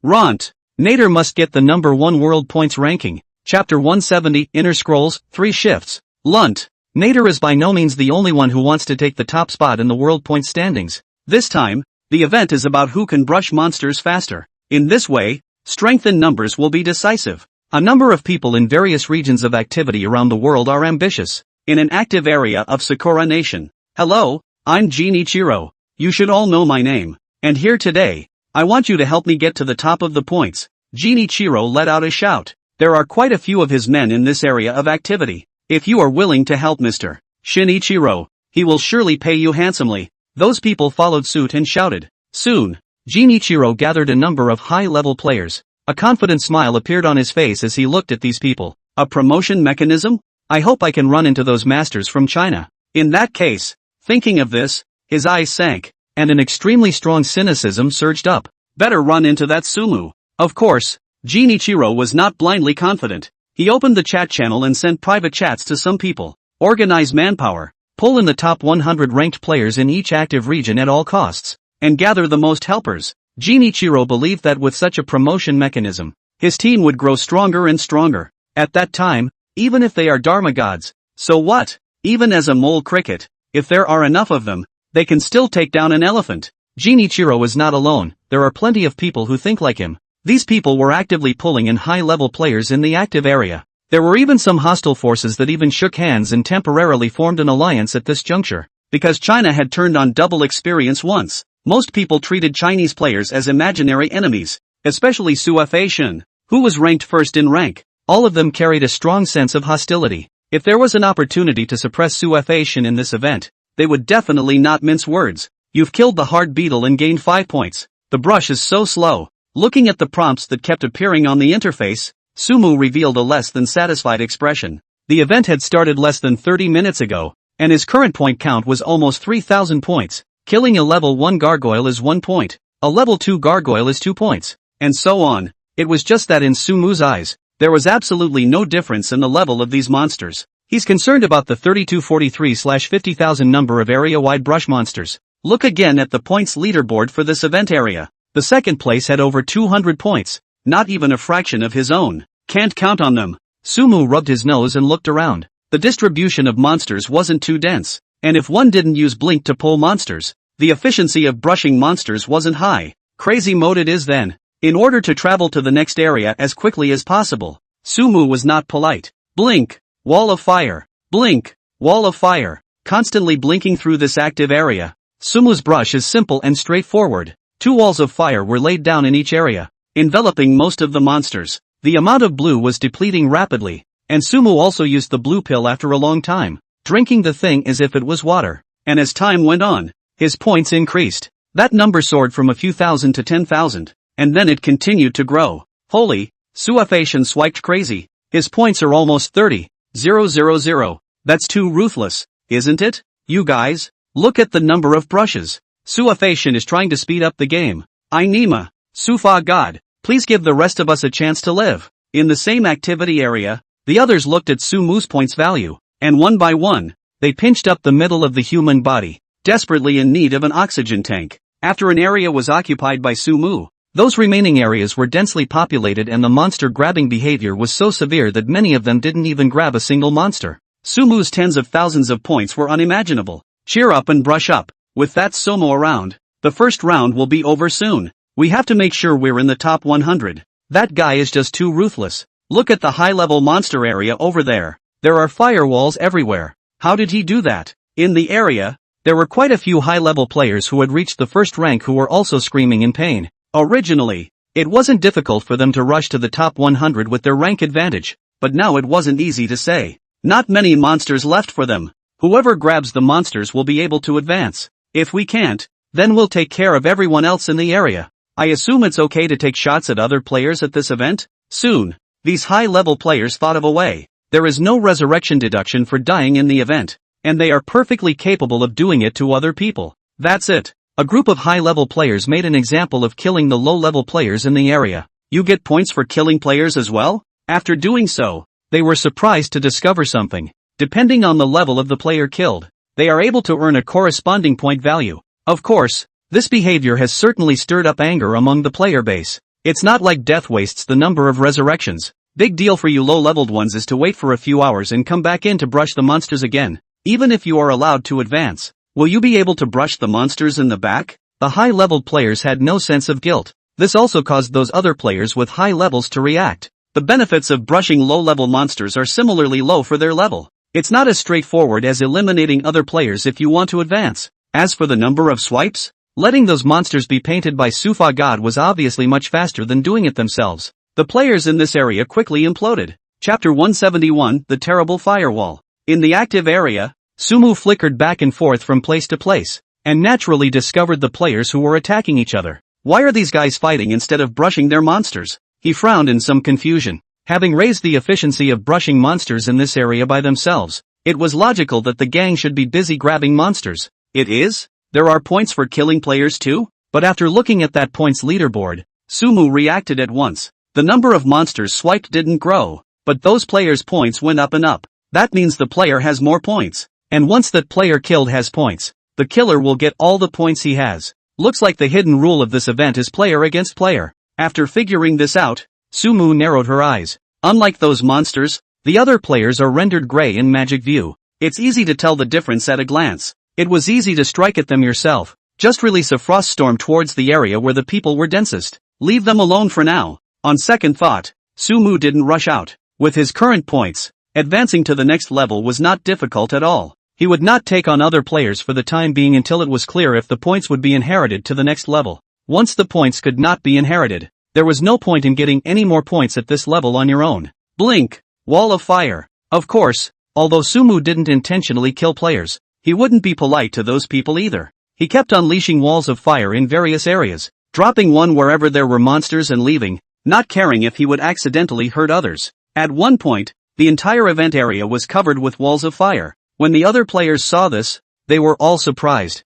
Ront. Nader must get the number 1 world points ranking. Chapter 170, Inner Scrolls, 3 shifts. Lunt. Nader is by no means the only one who wants to take the top spot in the world points standings. This time, the event is about who can brush monsters faster. In this way, strength in numbers will be decisive. A number of people in various regions of activity around the world are ambitious. In an active area of Sakura Nation. Hello, I'm Jinichiro. You should all know my name. And here today, I want you to help me get to the top of the points. Jinichiro let out a shout. There are quite a few of his men in this area of activity. If you are willing to help Mr. Shinichiro, he will surely pay you handsomely. Those people followed suit and shouted. Soon, Jinichiro gathered a number of high-level players. A confident smile appeared on his face as he looked at these people. A promotion mechanism? I hope I can run into those masters from China. In that case, thinking of this, his eyes sank, and an extremely strong cynicism surged up. Better run into that sumo. Of course, Jinichiro was not blindly confident. He opened the chat channel and sent private chats to some people. Organize manpower, pull in the top 100 ranked players in each active region at all costs, and gather the most helpers. Jinichiro believed that with such a promotion mechanism, his team would grow stronger and stronger. At that time, even if they are Dharma gods, so what? Even as a mole cricket, if there are enough of them, they can still take down an elephant. Jinichiro is not alone, there are plenty of people who think like him. These people were actively pulling in high-level players in the active area. There were even some hostile forces that even shook hands and temporarily formed an alliance at this juncture. Because China had turned on double experience once, most people treated Chinese players as imaginary enemies, especially Su Fei-shun, who was ranked first in rank. All of them carried a strong sense of hostility. If there was an opportunity to suppress Su Fei-shun in this event, they would definitely not mince words. You've killed the hard beetle and gained 5 points. The brush is so slow. Looking at the prompts that kept appearing on the interface, Sumu revealed a less than satisfied expression. The event had started less than 30 minutes ago, and his current point count was almost 3,000 points. Killing a level 1 gargoyle is 1 point. A level 2 gargoyle is 2 points. And so on. It was just that in Sumu's eyes, there was absolutely no difference in the level of these monsters. He's concerned about the 3243/50,000 number of area-wide brush monsters. Look again at the points leaderboard for this event area. The second place had over 200 points, not even a fraction of his own. Can't count on them. Sumu rubbed his nose and looked around. The distribution of monsters wasn't too dense, and if one didn't use blink to pull monsters, the efficiency of brushing monsters wasn't high. Crazy mode it is then. In order to travel to the next area as quickly as possible, Sumu was not polite. Blink, wall of fire, blink, wall of fire, constantly blinking through this active area. Sumu's brush is simple and straightforward. 2 walls of fire were laid down in each area, enveloping most of the monsters. The amount of blue was depleting rapidly, and Sumu also used the blue pill after a long time, drinking the thing as if it was water. And as time went on, his points increased. That number soared from a few thousand to 10,000, and then it continued to grow. Holy, Su Fei-shun swiped crazy. His points are almost 30,000. That's too ruthless, isn't it? You guys, look at the number of brushes. Su Fei-shun is trying to speed up the game. Nima, Sufa God, please give the rest of us a chance to live. In the same activity area, the others looked at Sumu's points value, and one by one, they pinched up the middle of the human body, desperately in need of an oxygen tank. After an area was occupied by Sumu, those remaining areas were densely populated and the monster-grabbing behavior was so severe that many of them didn't even grab a single monster. Sumu's tens of thousands of points were unimaginable. Cheer up and brush up. With that Somo around, the first round will be over soon. We have to make sure we're in the top 100. That guy is just too ruthless. Look at the high-level monster area over there. There are firewalls everywhere. How did he do that? In the area, there were quite a few high-level players who had reached the first rank who were also screaming in pain. Originally, it wasn't difficult for them to rush to the top 100 with their rank advantage, but now it wasn't easy to say. Not many monsters left for them. Whoever grabs the monsters will be able to advance. If we can't, then we'll take care of everyone else in the area. I assume it's okay to take shots at other players at this event? Soon, these high-level players thought of a way. There is no resurrection deduction for dying in the event, and they are perfectly capable of doing it to other people. That's it. A group of high-level players made an example of killing the low-level players in the area. You get points for killing players as well? After doing so, they were surprised to discover something. Depending on the level of the player killed, they are able to earn a corresponding point value. Of course, this behavior has certainly stirred up anger among the player base. It's not like death wastes the number of resurrections. Big deal for you low-leveled ones is to wait for a few hours and come back in to brush the monsters again. Even if you are allowed to advance, will you be able to brush the monsters in the back? The high-leveled players had no sense of guilt. This also caused those other players with high levels to react. The benefits of brushing low-level monsters are similarly low for their level. It's not as straightforward as eliminating other players if you want to advance. As for the number of swipes, letting those monsters be painted by Sufa God was obviously much faster than doing it themselves. The players in this area quickly imploded. Chapter 171, The Terrible Firewall. In the active area, Sumu flickered back and forth from place to place, and naturally discovered the players who were attacking each other. Why are these guys fighting instead of brushing their monsters? He frowned in some confusion. Having raised the efficiency of brushing monsters in this area by themselves, it was logical that the gang should be busy grabbing monsters. It is? There are points for killing players too? But after looking at that points leaderboard, Sumu reacted at once. The number of monsters swiped didn't grow, but those players' points went up and up. That means the player has more points. And once that player killed has points, the killer will get all the points he has. Looks like the hidden rule of this event is player against player. After figuring this out, Sumu narrowed her eyes. Unlike those monsters, the other players are rendered gray in magic view. It's easy to tell the difference at a glance. It was easy to strike at them yourself. Just release a frost storm towards the area where the people were densest. Leave them alone for now. On second thought, Sumu didn't rush out. With his current points, advancing to the next level was not difficult at all. He would not take on other players for the time being until it was clear if the points would be inherited to the next level. Once the points could not be inherited, there was no point in getting any more points at this level on your own. Blink. Wall of fire. Of course, although Sumu didn't intentionally kill players, he wouldn't be polite to those people either. He kept unleashing walls of fire in various areas, dropping one wherever there were monsters and leaving, not caring if he would accidentally hurt others. At one point, the entire event area was covered with walls of fire. When the other players saw this, they were all surprised.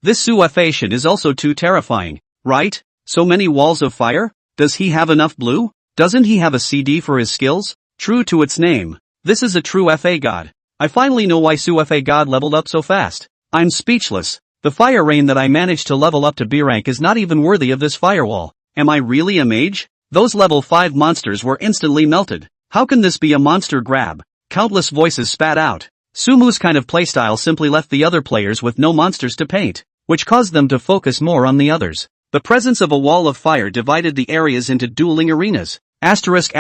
This situation is also too terrifying, right? So many walls of fire? Does he have enough blue? Doesn't he have a CD for his skills? True to its name, this is a true FA god. I finally know why Fa god leveled up so fast. I'm speechless. The fire rain that I managed to level up to B rank is not even worthy of this firewall. Am I really a mage? Those level 5 monsters were instantly melted. How can this be a monster grab? Countless voices spat out. Sumu's kind of playstyle simply left the other players with no monsters to paint, which caused them to focus more on the others. The presence of a wall of fire divided the areas into dueling arenas. Asterisk.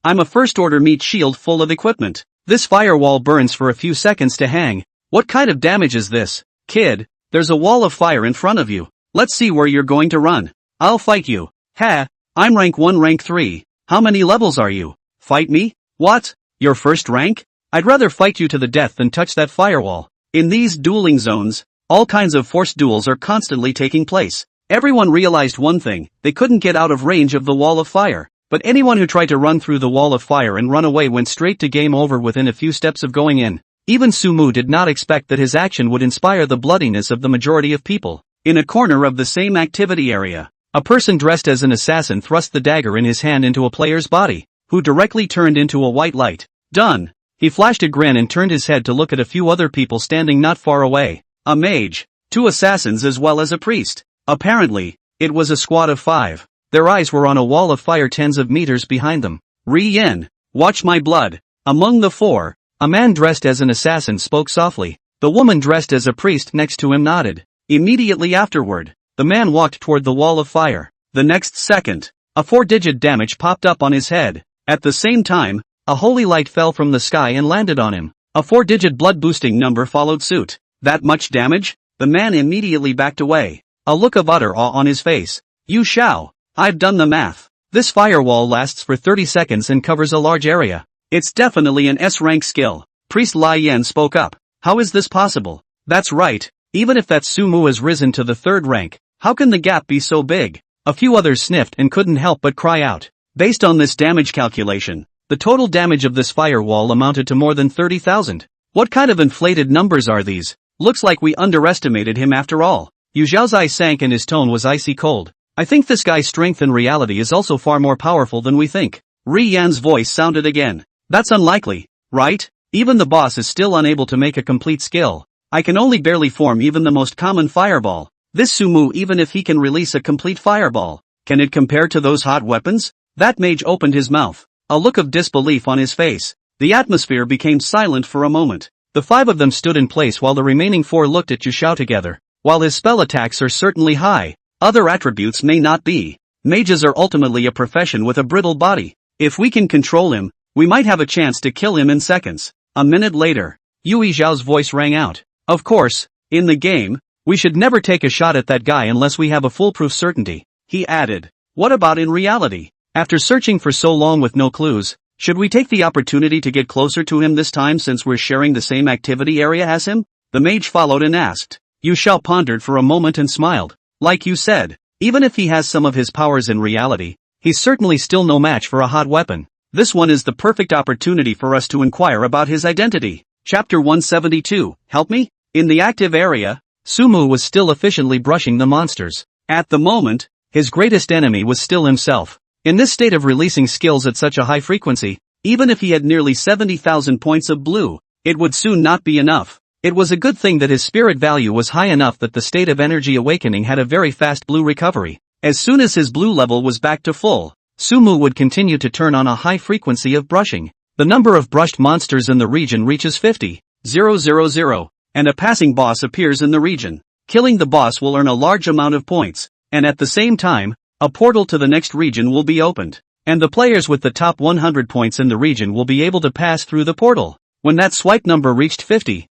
I'm a first order meat shield full of equipment. This firewall burns for a few seconds to hang. What kind of damage is this? Kid, there's a wall of fire in front of you. Let's see where you're going to run. I'll fight you. Ha, I'm rank 1 rank 3. How many levels are you? Fight me? What? Your first rank? I'd rather fight you to the death than touch that firewall. In these dueling zones, all kinds of forced duels are constantly taking place. Everyone realized one thing, they couldn't get out of range of the wall of fire. But anyone who tried to run through the wall of fire and run away went straight to game over within a few steps of going in. Even Sumu did not expect that his action would inspire the bloodiness of the majority of people. In a corner of the same activity area, a person dressed as an assassin thrust the dagger in his hand into a player's body, who directly turned into a white light. Done. He flashed a grin and turned his head to look at a few other people standing not far away. A mage, 2 assassins as well as a priest. Apparently, it was a squad of 5. Their eyes were on a wall of fire tens of meters behind them. Ri-yen, watch my blood. Among the 4, a man dressed as an assassin spoke softly. The woman dressed as a priest next to him nodded. Immediately afterward, the man walked toward the wall of fire. The next second, a 4-digit damage popped up on his head. At the same time, a holy light fell from the sky and landed on him. A 4-digit blood-boosting number followed suit. That much damage? The man immediately backed away. A look of utter awe on his face. You shall. I've done the math. This firewall lasts for 30 seconds and covers a large area. It's definitely an S-rank skill. Priest Lai Yen spoke up. How is this possible? That's right. Even if that Sumu has risen to the 3rd rank, how can the gap be so big? A few others sniffed and couldn't help but cry out. Based on this damage calculation, the total damage of this firewall amounted to more than 30,000. What kind of inflated numbers are these? Looks like we underestimated him after all. Yu Zhao's eye sank and his tone was icy cold. I think this guy's strength in reality is also far more powerful than we think. Ri-yan's voice sounded again. That's unlikely, right? Even the boss is still unable to make a complete skill. I can only barely form even the most common fireball. This Sumu, even if he can release a complete fireball, can it compare to those hot weapons? That mage opened his mouth. A look of disbelief on his face. The atmosphere became silent for a moment. The 5 of them stood in place while the remaining 4 looked at Yu Zhao together. While his spell attacks are certainly high, other attributes may not be. Mages are ultimately a profession with a brittle body. If we can control him, we might have a chance to kill him in seconds. A minute later, Yui Zhao's voice rang out. Of course, in the game, we should never take a shot at that guy unless we have a foolproof certainty. He added. What about in reality? After searching for so long with no clues, should we take the opportunity to get closer to him this time since we're sharing the same activity area as him? The mage followed and asked. Yu Xiao pondered for a moment and smiled. Like you said, even if he has some of his powers in reality, he's certainly still no match for a hot weapon. This one is the perfect opportunity for us to inquire about his identity. Chapter 172, Help me? In the active area, Sumu was still efficiently brushing the monsters. At the moment, his greatest enemy was still himself. In this state of releasing skills at such a high frequency, even if he had nearly 70,000 points of blue, it would soon not be enough. It was a good thing that his spirit value was high enough that the state of energy awakening had a very fast blue recovery. As soon as his blue level was back to full, Sumu would continue to turn on a high frequency of brushing. The number of brushed monsters in the region reaches 50,000, and a passing boss appears in the region. Killing the boss will earn a large amount of points, and at the same time, a portal to the next region will be opened, and the players with the top 100 points in the region will be able to pass through the portal. When that swipe number reached 50,000,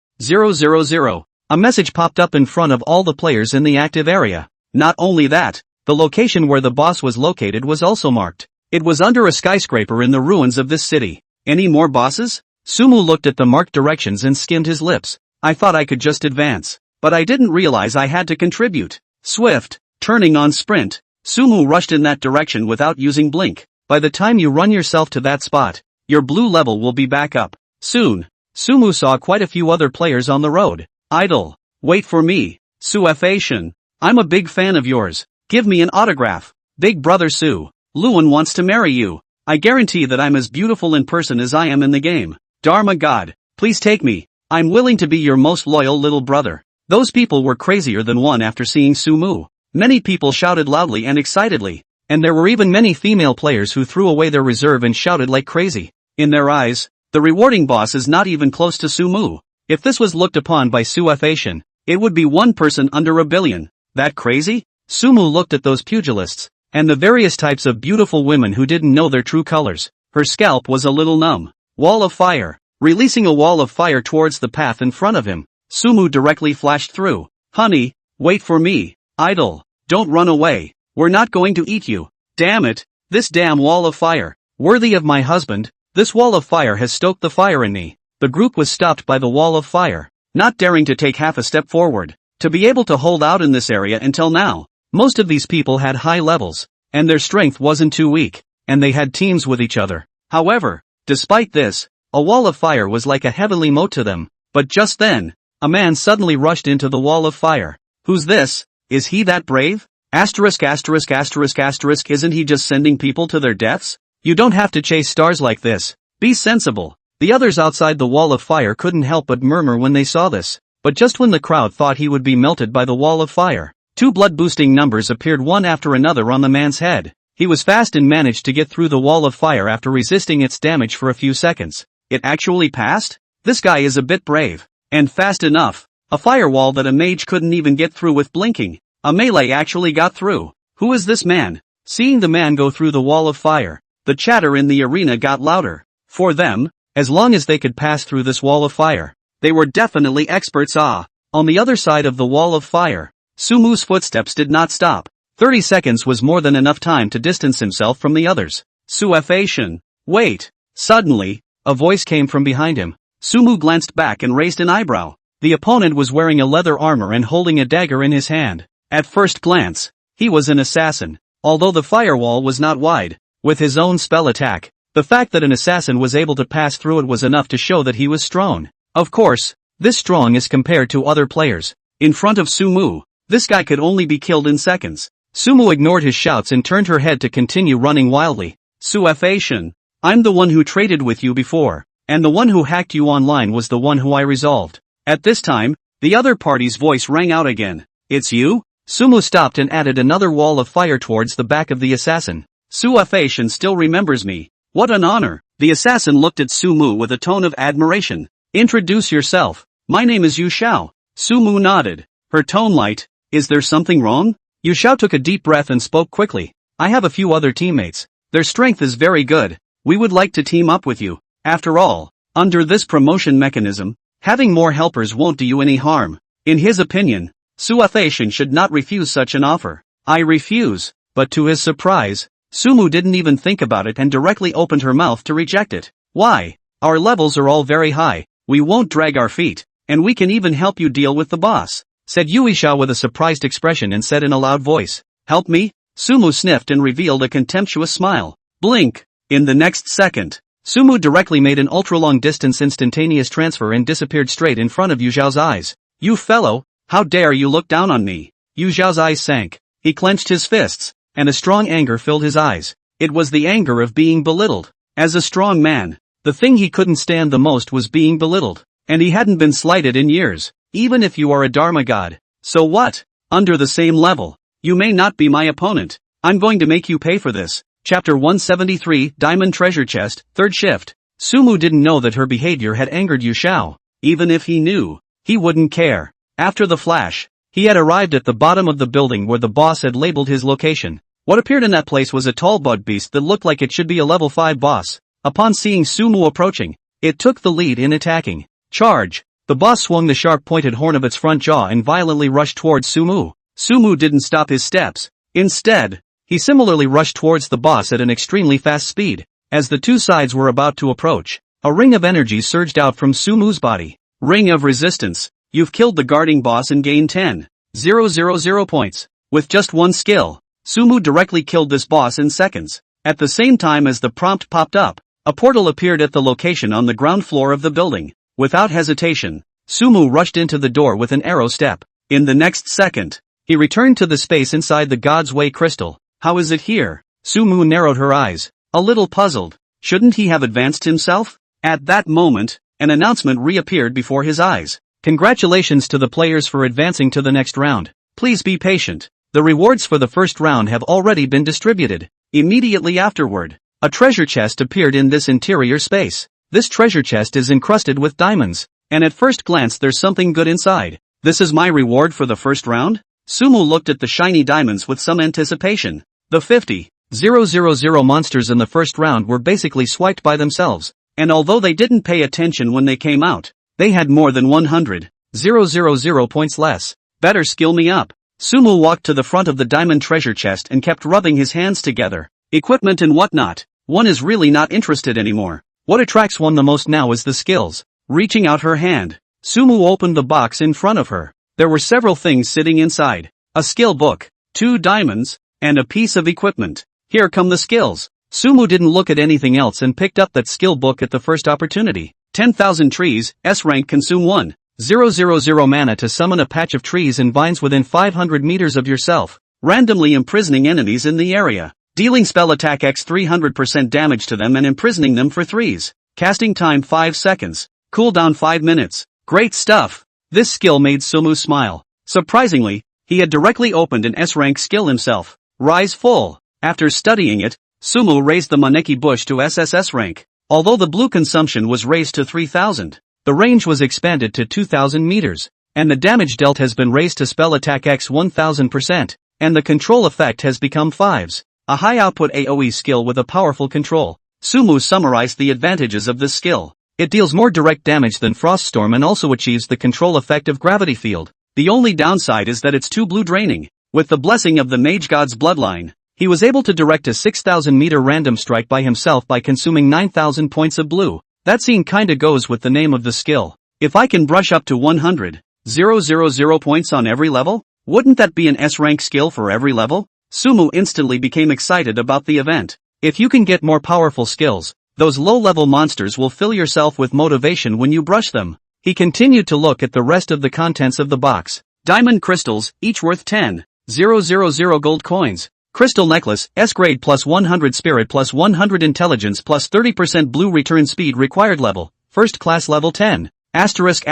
a message popped up in front of all the players in the active area. Not only that, the location where the boss was located was also marked. It was under a skyscraper in the ruins of this city. Any more bosses? Sumu looked at the marked directions and skimmed his lips. I thought I could just advance, but I didn't realize I had to contribute. Swift, turning on sprint, Sumu rushed in that direction without using blink. By the time you run yourself to that spot, your blue level will be back up. Soon, Sumu saw quite a few other players on the road. Idle. Wait for me. Suefation. I'm a big fan of yours. Give me an autograph. Big brother Su. Luan wants to marry you. I guarantee that I'm as beautiful in person as I am in the game. Dharma God, please take me. I'm willing to be your most loyal little brother. Those people were crazier than one after seeing Sumu. Many people shouted loudly and excitedly, and there were even many female players who threw away their reserve and shouted like crazy. In their eyes, the rewarding boss is not even close to Sumu. If this was looked upon by Suefation, it would be one person under a billion. That crazy? Sumu looked at those pugilists, and the various types of beautiful women who didn't know their true colors. Her scalp was a little numb. Wall of fire. Releasing a wall of fire towards the path in front of him, Sumu directly flashed through. Honey, wait for me. Idle. Don't run away. We're not going to eat you. Damn it. This damn wall of fire. Worthy of my husband, this wall of fire has stoked the fire in me. The group was stopped by the wall of fire, not daring to take half a step forward. To be able to hold out in this area until now, most of these people had high levels, and their strength wasn't too weak, and they had teams with each other. However, despite this, a wall of fire was like a heavenly moat to them. But just then, a man suddenly rushed into the wall of fire. Who's this? Is he that brave? Asterisk. Isn't he just sending people to their deaths? You don't have to chase stars like this. Be sensible. The others outside the wall of fire couldn't help but murmur when they saw this. But just when the crowd thought he would be melted by the wall of fire, two blood-boosting numbers appeared one after another on the man's head. He was fast and managed to get through the wall of fire after resisting its damage for a few seconds. It actually passed? This guy is a bit brave. And fast enough. A firewall that a mage couldn't even get through with blinking. A melee actually got through. Who is this man? Seeing the man go through the wall of fire, the chatter in the arena got louder. For them, as long as they could pass through this wall of fire, they were definitely experts. On the other side of the wall of fire, Sumu's footsteps did not stop. 30 seconds was more than enough time to distance himself from the others. Suefation. Wait. Suddenly, a voice came from behind him. Sumu glanced back and raised an eyebrow. The opponent was wearing a leather armor and holding a dagger in his hand. At first glance, he was an assassin. Although the firewall was not wide, with his own spell attack, the fact that an assassin was able to pass through it was enough to show that he was strong. Of course, this strong is compared to other players. In front of Sumu, this guy could only be killed in seconds. Sumu ignored his shouts and turned her head to continue running wildly. Suefation. I'm the one who traded with you before, and the one who hacked you online was the one who I resolved. At this time, the other party's voice rang out again. It's you? Sumu stopped and added another wall of fire towards the back of the assassin. Suefation still remembers me. What an honor. The assassin looked at Sumu with a tone of admiration. Introduce yourself. My name is Yu Xiao. Sumu nodded. Her tone light. Is there something wrong? Yu Xiao took a deep breath and spoke quickly. I have a few other teammates. Their strength is very good. We would like to team up with you. After all, under this promotion mechanism, having more helpers won't do you any harm. In his opinion, Suathation should not refuse such an offer. I refuse. But to his surprise, Sumu didn't even think about it and directly opened her mouth to reject it. Why? Our levels are all very high. We won't drag our feet, and we can even help you deal with the boss, said Yuisha with a surprised expression and said in a loud voice. Help me? Sumu sniffed and revealed a contemptuous smile. Blink. In the next second, Sumu directly made an ultra-long distance instantaneous transfer and disappeared straight in front of Yu Zhao's eyes. You fellow, how dare you look down on me? Yu Zhao's eyes sank. He clenched his fists, and a strong anger filled his eyes. It was the anger of being belittled. As a strong man, the thing he couldn't stand the most was being belittled. And he hadn't been slighted in years, even if you are a Dharma god. So what? Under the same level. You may not be my opponent. I'm going to make you pay for this. Chapter 173, Diamond Treasure Chest, Third Shift. Sumu didn't know that her behavior had angered Yu Xiao. Even if he knew, he wouldn't care. After the flash, he had arrived at the bottom of the building where the boss had labeled his location. What appeared in that place was a tall bug beast that looked like it should be a level 5 boss. Upon seeing Sumu approaching, it took the lead in attacking. Charge! The boss swung the sharp-pointed horn of its front jaw and violently rushed towards Sumu. Sumu didn't stop his steps. Instead, he similarly rushed towards the boss at an extremely fast speed. As the two sides were about to approach, a ring of energy surged out from Sumu's body. Ring of resistance. You've killed the guarding boss and gained 10,000 points. With just one skill, Sumu directly killed this boss in seconds. At the same time as the prompt popped up, a portal appeared at the location on the ground floor of the building. Without hesitation, Sumu rushed into the door with an arrow step. In the next second, he returned to the space inside the God's Way crystal. How is it here? Sumu narrowed her eyes, a little puzzled. Shouldn't he have advanced himself? At that moment, an announcement reappeared before his eyes. Congratulations to the players for advancing to the next round. Please be patient. The rewards for the first round have already been distributed. Immediately afterward, a treasure chest appeared in this interior space. This treasure chest is encrusted with diamonds, and at first glance there's something good inside. This is my reward for the first round? Sumu looked at the shiny diamonds with some anticipation. The 50,000 monsters in the first round were basically swiped by themselves, and although they didn't pay attention when they came out, they had more than 100,000 points less. Better skill me up. Sumu walked to the front of the diamond treasure chest and kept rubbing his hands together. Equipment and whatnot. One is really not interested anymore. What attracts one the most now is the skills. Reaching out her hand, Sumu opened the box in front of her. There were several things sitting inside. A skill book, 2 diamonds, and a piece of equipment. Here come the skills. Sumu didn't look at anything else and picked up that skill book at the first opportunity. 10,000 trees, S rank consume 1,000 mana to summon a patch of trees and vines within 500 meters of yourself, randomly imprisoning enemies in the area. Dealing spell attack x 300% damage to them and imprisoning them for 3s. Casting time 5 seconds. Cooldown 5 minutes. Great stuff. This skill made Sumu smile. Surprisingly, he had directly opened an S-rank skill himself. Rise full. After studying it, Sumu raised the Maneki bush to SSS rank. Although the blue consumption was raised to 3,000, the range was expanded to 2,000 meters, and the damage dealt has been raised to spell attack x 1,000%, and the control effect has become 5s. A high-output AoE skill with a powerful control. Sumu summarized the advantages of this skill. It deals more direct damage than Froststorm and also achieves the control effect of Gravity Field. The only downside is that it's too blue draining. With the blessing of the Mage God's bloodline, he was able to direct a 6,000-meter random strike by himself by consuming 9,000 points of blue. That scene kinda goes with the name of the skill. If I can brush up to 100,000 points on every level, wouldn't that be an S-rank skill for every level? Sumu instantly became excited about the event. If you can get more powerful skills, those low-level monsters will fill yourself with motivation when you brush them. He continued to look at the rest of the contents of the box. Diamond crystals, each worth 10,000 gold coins. Crystal necklace, S-grade plus 100 spirit plus 100 intelligence plus 30% blue return speed required level. First class level 10. Asterisk.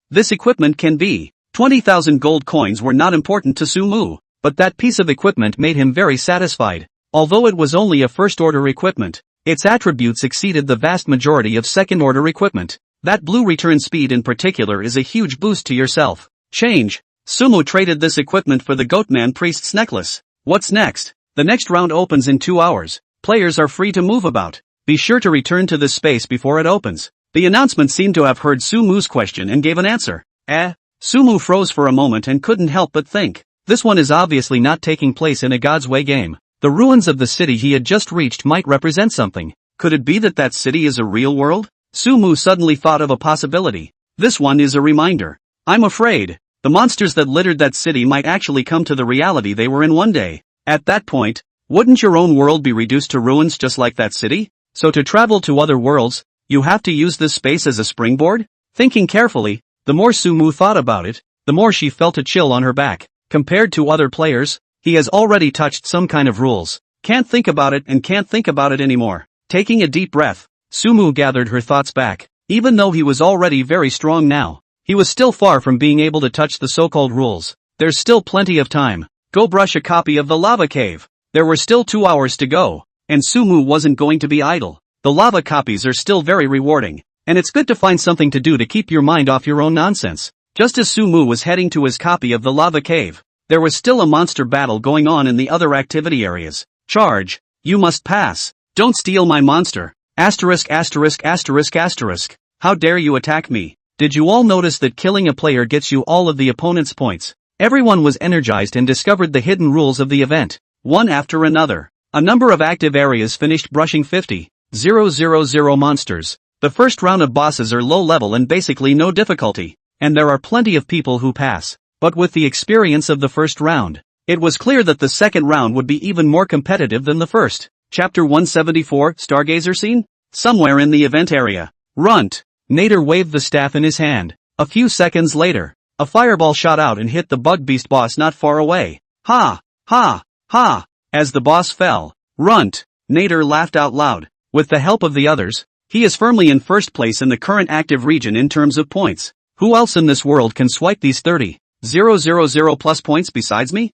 This equipment can be. 20,000 gold coins were not important to Sumu, but that piece of equipment made him very satisfied. Although it was only a first-order equipment, its attributes exceeded the vast majority of second-order equipment. That blue return speed in particular is a huge boost to yourself. Change. Sumu traded this equipment for the Goatman Priest's necklace. What's next? The next round opens in 2 hours. Players are free to move about. Be sure to return to this space before it opens. The announcement seemed to have heard Sumu's question and gave an answer. Sumu froze for a moment and couldn't help but think. This one is obviously not taking place in a God's Way game. The ruins of the city he had just reached might represent something. Could it be that that city is a real world? Sumu suddenly thought of a possibility. This one is a reminder. I'm afraid the monsters that littered that city might actually come to the reality they were in one day. At that point, wouldn't your own world be reduced to ruins just like that city? So to travel to other worlds, you have to use this space as a springboard? Thinking carefully, the more Sumu thought about it, the more she felt a chill on her back. Compared to other players, he has already touched some kind of rules. Can't think about it and can't think about it anymore. Taking a deep breath, Sumu gathered her thoughts back. Even though he was already very strong now, he was still far from being able to touch the so-called rules. There's still plenty of time. Go brush a copy of the lava cave. There were still 2 hours to go, and Sumu wasn't going to be idle. The lava copies are still very rewarding, and it's good to find something to do to keep your mind off your own nonsense. Just as Sumu was heading to his copy of the lava cave, there was still a monster battle going on in the other activity areas. Charge. You must pass. Don't steal my monster. Asterisk asterisk asterisk asterisk. How dare you attack me? Did you all notice that killing a player gets you all of the opponent's points? Everyone was energized and discovered the hidden rules of the event. One after another. A number of active areas finished brushing 50,000 monsters. The first round of bosses are low level and basically no difficulty, and there are plenty of people who pass. But with the experience of the first round, it was clear that the second round would be even more competitive than the first. Chapter 174, Stargazer Scene? Somewhere in the event area. Runt. Nader waved the staff in his hand. A few seconds later, a fireball shot out and hit the bug beast boss not far away. Ha! Ha! Ha! As the boss fell, Runt. Nader laughed out loud. With the help of the others, he is firmly in first place in the current active region in terms of points. Who else in this world can swipe these 30,000 plus points besides me?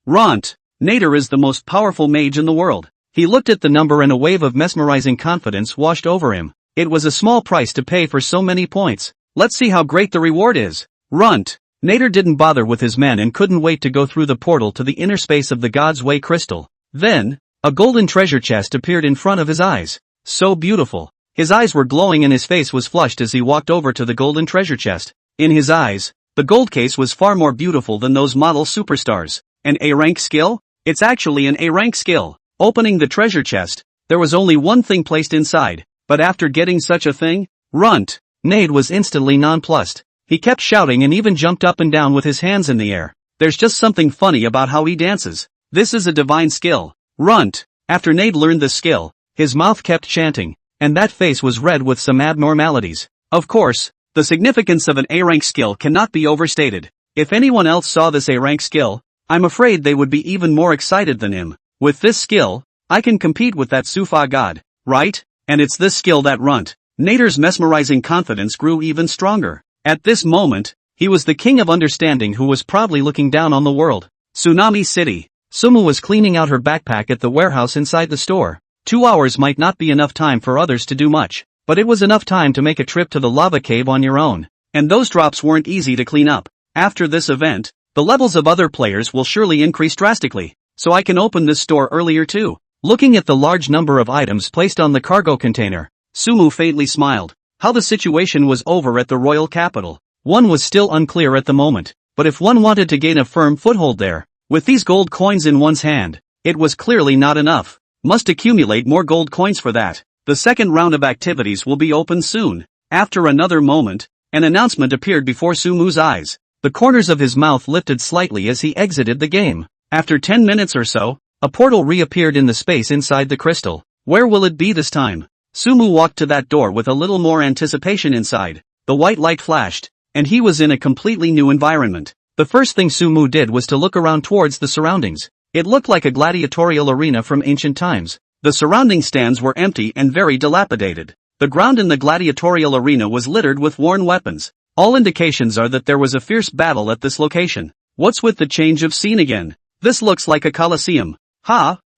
Runt. Nader is the most powerful mage in the world. He looked at the number and a wave of mesmerizing confidence washed over him. It was a small price to pay for so many points. Let's see how great the reward is. Runt. Nader didn't bother with his men and couldn't wait to go through the portal to the inner space of the God's Way crystal. Then, a golden treasure chest appeared in front of his eyes. So beautiful. His eyes were glowing and his face was flushed as he walked over to the golden treasure chest. In his eyes, the gold case was far more beautiful than those model superstars. An A-rank skill? It's actually an A-rank skill. Opening the treasure chest, there was only one thing placed inside, but after getting such a thing, Runt. Nade was instantly nonplussed. He kept shouting and even jumped up and down with his hands in the air. There's just something funny about how he dances. This is a divine skill. Runt. After Nade learned this skill, his mouth kept chanting, and that face was red with some abnormalities. Of course, the significance of an A-rank skill cannot be overstated. If anyone else saw this A-rank skill, I'm afraid they would be even more excited than him. With this skill, I can compete with that Sufa god, right? And it's this skill that Runt. Nader's mesmerizing confidence grew even stronger. At this moment, he was the king of understanding who was proudly looking down on the world. Tsunami City. Sumu was cleaning out her backpack at the warehouse inside the store. 2 hours might not be enough time for others to do much, but it was enough time to make a trip to the lava cave on your own. And those drops weren't easy to clean up. After this event, the levels of other players will surely increase drastically, so I can open this store earlier too. Looking at the large number of items placed on the cargo container, Sumu faintly smiled. How the situation was over at the royal capital. One was still unclear at the moment, but if one wanted to gain a firm foothold there, with these gold coins in one's hand, it was clearly not enough. Must accumulate more gold coins for that. The second round of activities will be open soon. After another moment, an announcement appeared before Sumu's eyes. The corners of his mouth lifted slightly as he exited the game. After 10 minutes or so, a portal reappeared in the space inside the crystal. Where will it be this time? Sumu walked to that door with a little more anticipation inside. The white light flashed, and he was in a completely new environment. The first thing Sumu did was to look around towards the surroundings. It looked like a gladiatorial arena from ancient times. The surrounding stands were empty and very dilapidated. The ground in the gladiatorial arena was littered with worn weapons. All indications are that there was a fierce battle at this location. What's with the change of scene again? This looks like a coliseum.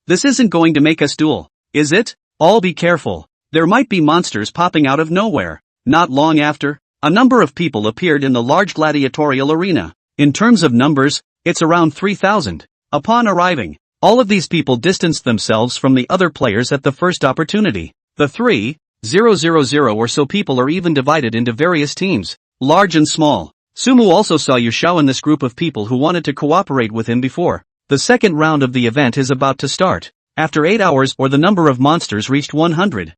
This isn't going to make us duel, is it? All be careful. There might be monsters popping out of nowhere. Not long after, a number of people appeared in the large gladiatorial arena. In terms of numbers, it's around 3,000. Upon arriving, all of these people distanced themselves from the other players at the first opportunity. The 3,000 or so people are even divided into various teams, large and small. Sumu also saw Yushao in this group of people who wanted to cooperate with him before. The second round of the event is about to start. After 8 hours or the number of monsters reached 100,000.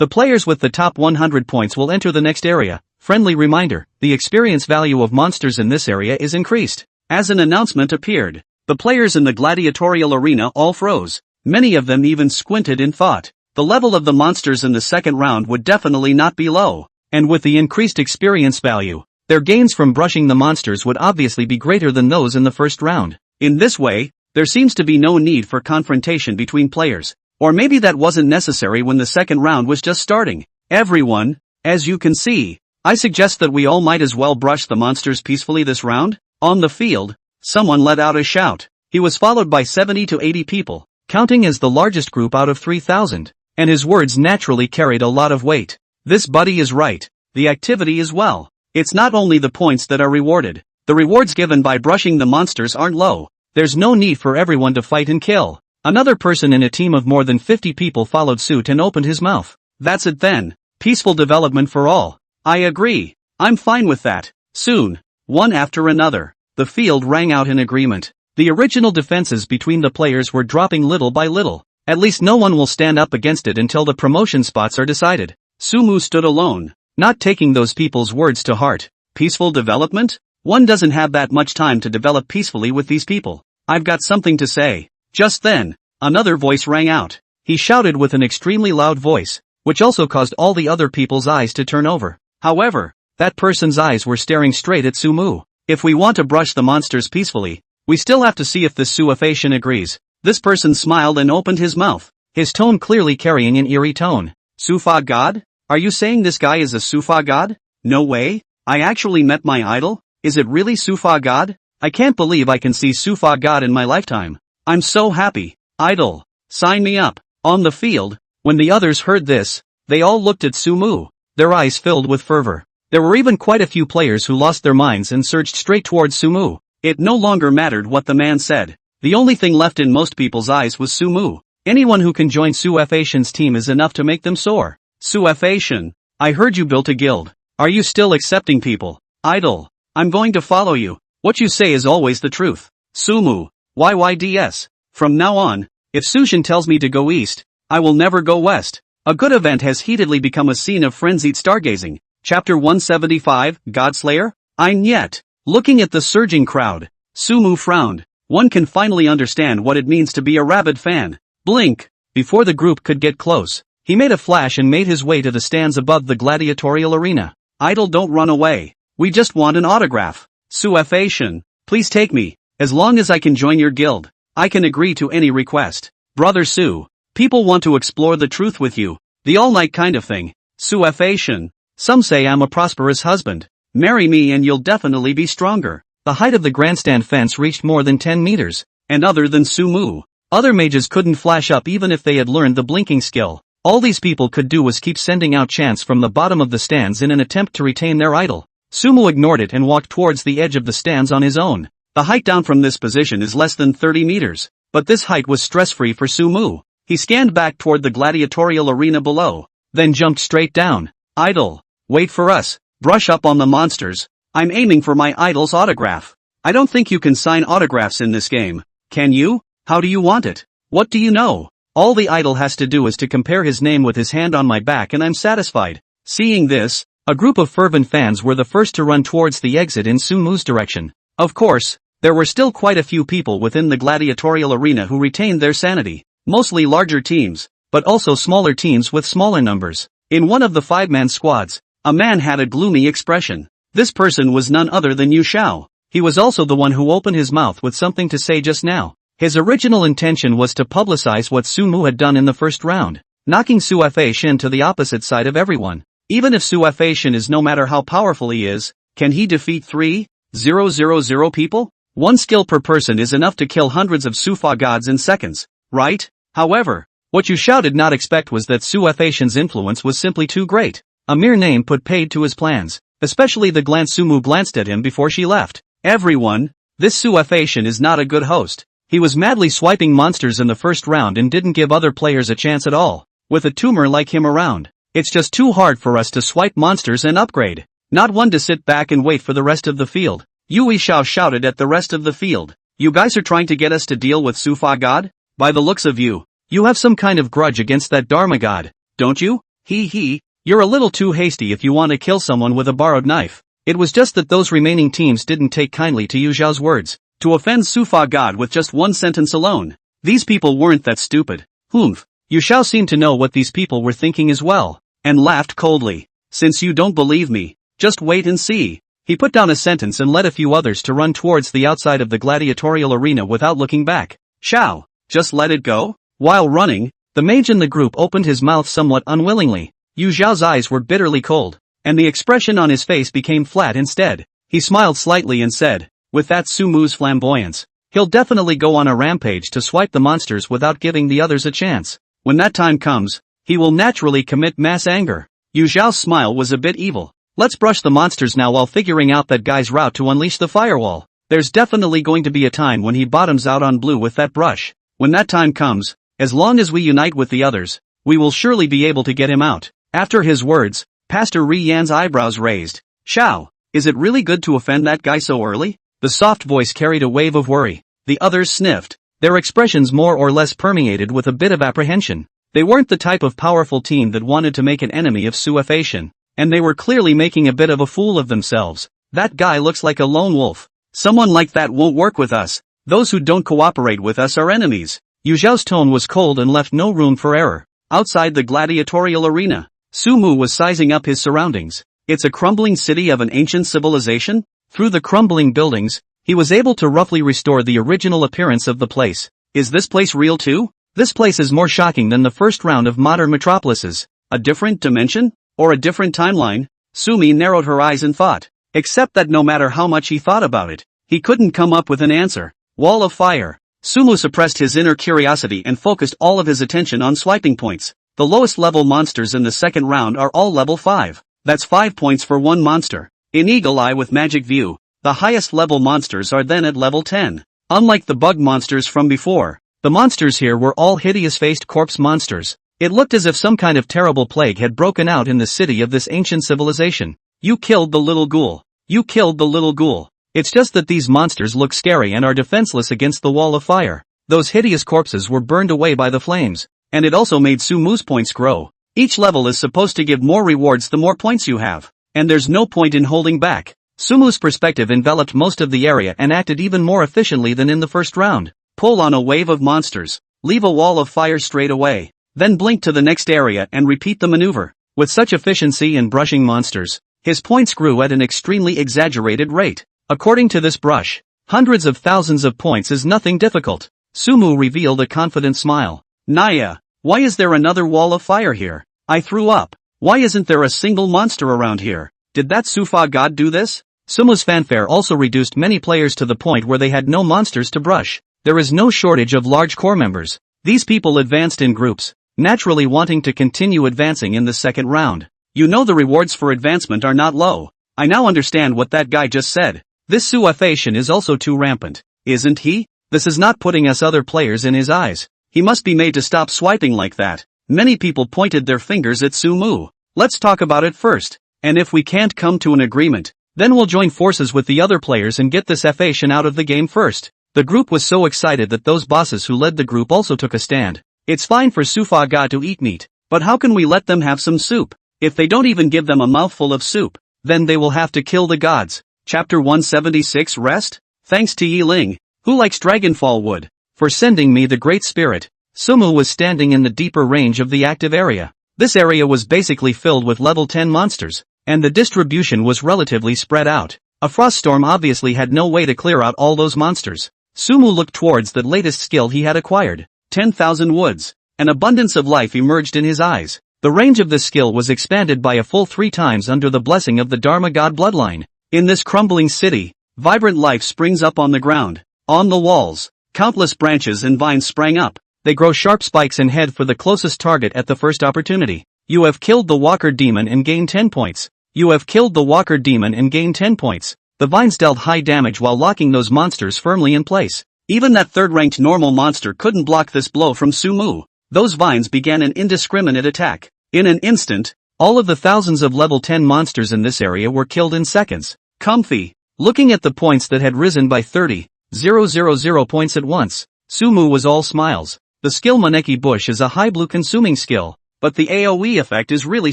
The players with the top 100 points will enter the next area. Friendly reminder, the experience value of monsters in this area is increased. As an announcement appeared, the players in the gladiatorial arena all froze. Many of them even squinted in thought. The level of the monsters in the second round would definitely not be low. And with the increased experience value, their gains from brushing the monsters would obviously be greater than those in the first round. In this way, there seems to be no need for confrontation between players. Or maybe that wasn't necessary when the second round was just starting. Everyone, as you can see, I suggest that we all might as well brush the monsters peacefully this round. On the field, someone let out a shout. He was followed by 70 to 80 people, counting as the largest group out of 3,000. And his words naturally carried a lot of weight. This buddy is right. The activity as well. It's not only the points that are rewarded. The rewards given by brushing the monsters aren't low. There's no need for everyone to fight and kill. Another person in a team of more than 50 people followed suit and opened his mouth. That's it then. Peaceful development for all. I agree. I'm fine with that. Soon, one after another, the field rang out in agreement. The original defenses between the players were dropping little by little. At least no one will stand up against it until the promotion spots are decided. Sumu stood alone, not taking those people's words to heart. Peaceful development? One doesn't have that much time to develop peacefully with these people. I've got something to say. Just then, another voice rang out. He shouted with an extremely loud voice, which also caused all the other people's eyes to turn over. However, that person's eyes were staring straight at Sumu. If we want to brush the monsters peacefully, we still have to see if this Suafation agrees. This person smiled and opened his mouth, his tone clearly carrying an eerie tone. Sufa god? Are you saying this guy is a Sufa god? No way. I actually met my idol? Is it really Sufa god? I can't believe I can see Sufa god in my lifetime. I'm so happy. Idol. Sign me up. On the field, when the others heard this, they all looked at Sumu, their eyes filled with fervor. There were even quite a few players who lost their minds and surged straight towards Sumu. It no longer mattered what the man said. The only thing left in most people's eyes was Sumu. Anyone who can join Suafation's team is enough to make them soar. Suafation, I heard you built a guild. Are you still accepting people? Idol, I'm going to follow you. What you say is always the truth. Sumu, YYDS. From now on, if Sushin tells me to go east, I will never go west. A good event has heatedly become a scene of frenzied stargazing. Chapter 175, Godslayer? I'm yet. Looking at the surging crowd, Sumu frowned. One can finally understand what it means to be a rabid fan. Blink. Before the group could get close, he made a flash and made his way to the stands above the gladiatorial arena. Idol, don't run away. We just want an autograph. Suafation, please take me. As long as I can join your guild, I can agree to any request. Brother Su, people want to explore the truth with you. The all-night kind of thing. Suafation, some say I'm a prosperous husband. Marry me and you'll definitely be stronger. The height of the grandstand fence reached more than 10 meters. And other than Sumu, other mages couldn't flash up even if they had learned the blinking skill. All these people could do was keep sending out chants from the bottom of the stands in an attempt to retain their idol. Sumu ignored it and walked towards the edge of the stands on his own. The height down from this position is less than 30 meters. But this height was stress-free for Sumu. He scanned back toward the gladiatorial arena below, then jumped straight down. Idol, wait for us. Brush up on the monsters. I'm aiming for my idol's autograph. I don't think you can sign autographs in this game. Can you? How do you want it? What do you know? All the idol has to do is to compare his name with his hand on my back and I'm satisfied. Seeing this, a group of fervent fans were the first to run towards the exit in Sumu's direction. Of course, there were still quite a few people within the gladiatorial arena who retained their sanity. Mostly larger teams, but also smaller teams with smaller numbers. In one of the 5-man squads, a man had a gloomy expression. This person was none other than Yu Shao. He was also the one who opened his mouth with something to say just now. His original intention was to publicize what Sumu had done in the first round, knocking Suafation to the opposite side of everyone. Even if Suafation is no matter how powerful he is, can he defeat 3,000 people? One skill per person is enough to kill hundreds of Sufa gods in seconds, right? However, what Yu Shao did not expect was that Suafation's influence was simply too great. A mere name put paid to his plans, especially the glance Sumu glanced at him before she left. Everyone, This Suefation is not a good host. He was madly swiping monsters in the first round and didn't give other players a chance at all. With a tumor like him around, it's just too hard for us to swipe monsters and upgrade. Not one to sit back and wait for the rest of the field. Yui Xiao shouted at the rest of the field. You guys are trying to get us to deal with Sufa God? By the looks of you, you have some kind of grudge against that Dharma God, don't you? Hee, you're a little too hasty if you want to kill someone with a borrowed knife. It was just that those remaining teams didn't take kindly to Yu Zhao's words, to offend Sufa God with just one sentence alone. These people weren't that stupid. Humph. Yu Zhao seemed to know what these people were thinking as well, and laughed coldly. Since you don't believe me, just wait and see. He put down a sentence and led a few others to run towards the outside of the gladiatorial arena without looking back. Xiao, just let it go? While running, the mage in the group opened his mouth somewhat unwillingly. Yu Zhao's eyes were bitterly cold, and the expression on his face became flat instead. He smiled slightly and said, with that Sumu's flamboyance, he'll definitely go on a rampage to swipe the monsters without giving the others a chance. When that time comes, he will naturally commit mass anger. Yu Zhao's smile was a bit evil. Let's brush the monsters now while figuring out that guy's route to unleash the firewall. There's definitely going to be a time when he bottoms out on blue with that brush. When that time comes, as long as we unite with the others, we will surely be able to get him out. After his words, Pastor Ri Yan's eyebrows raised. Xiao, is it really good to offend that guy so early? The soft voice carried a wave of worry. The others sniffed. Their expressions more or less permeated with a bit of apprehension. They weren't the type of powerful team that wanted to make an enemy of Suefation, and they were clearly making a bit of a fool of themselves. That guy looks like a lone wolf. Someone like that won't work with us. Those who don't cooperate with us are enemies. Yu Zhao's tone was cold and left no room for error. Outside the gladiatorial arena, Sumu was sizing up his surroundings. It's a crumbling city of an ancient civilization? Through the crumbling buildings, he was able to roughly restore the original appearance of the place. Is this place real too? This place is more shocking than the first round of modern metropolises. A different dimension? Or a different timeline? Sumi narrowed her eyes in thought. Except that no matter how much he thought about it, he couldn't come up with an answer. Wall of fire. Sumu suppressed his inner curiosity and focused all of his attention on swiping points. The lowest level monsters in the second round are all level 5. That's 5 points for one monster. In Eagle Eye with Magic View, the highest level monsters are then at level 10. Unlike the bug monsters from before, the monsters here were all hideous-faced corpse monsters. It looked as if some kind of terrible plague had broken out in the city of this ancient civilization. You killed the little ghoul. You killed the little ghoul. It's just that these monsters look scary and are defenseless against the wall of fire. Those hideous corpses were burned away by the flames, and it also made Sumu's points grow. Each level is supposed to give more rewards the more points you have, and there's no point in holding back. Sumu's perspective enveloped most of the area and acted even more efficiently than in the first round. Pull on a wave of monsters, leave a wall of fire straight away, then blink to the next area and repeat the maneuver. With such efficiency in brushing monsters, his points grew at an extremely exaggerated rate. According to this brush, hundreds of thousands of points is nothing difficult. Sumu revealed a confident smile. Naya, why is there another wall of fire here? I threw up. Why isn't there a single monster around here? Did that Sufa god do this? Sumu's fanfare also reduced many players to the point where they had no monsters to brush. There is no shortage of large core members. These people advanced in groups, naturally wanting to continue advancing in the second round. You know the rewards for advancement are not low. I now understand what that guy just said. This Suefation is also too rampant, isn't he? This is not putting us other players in his eyes. He must be made to stop swiping like that. Many people pointed their fingers at Sumu. Let's talk about it first. And if we can't come to an agreement, then we'll join forces with the other players and get this Fation out of the game first. The group was so excited that those bosses who led the group also took a stand. It's fine for Sufaga to eat meat, but how can we let them have some soup? If they don't even give them a mouthful of soup, then they will have to kill the gods. Chapter 176 Rest? Thanks to Yi Ling, who likes Dragonfall Wood, for sending me the Great Spirit. Sumu was standing in the deeper range of the active area. This area was basically filled with level 10 monsters, and the distribution was relatively spread out. A frost storm obviously had no way to clear out all those monsters. Sumu looked towards the latest skill he had acquired, 10,000 woods. An abundance of life emerged in his eyes. The range of this skill was expanded by a full 3 times under the blessing of the Dharma god bloodline. In this crumbling city, vibrant life springs up on the ground. On the walls, countless branches and vines sprang up. They grow sharp spikes and head for the closest target at the first opportunity. You have killed the Walker Demon and gained 10 points. You have killed the Walker Demon and gained 10 points. The vines dealt high damage while locking those monsters firmly in place. Even that third-ranked normal monster couldn't block this blow from Sumu. Those vines began an indiscriminate attack. In an instant, all of the thousands of level 10 monsters in this area were killed in seconds. Comfy. Looking at the points that had risen by 30,000 points at once, Sumu was all smiles. The skill Maneki Bush is a high blue consuming skill, but the AoE effect is really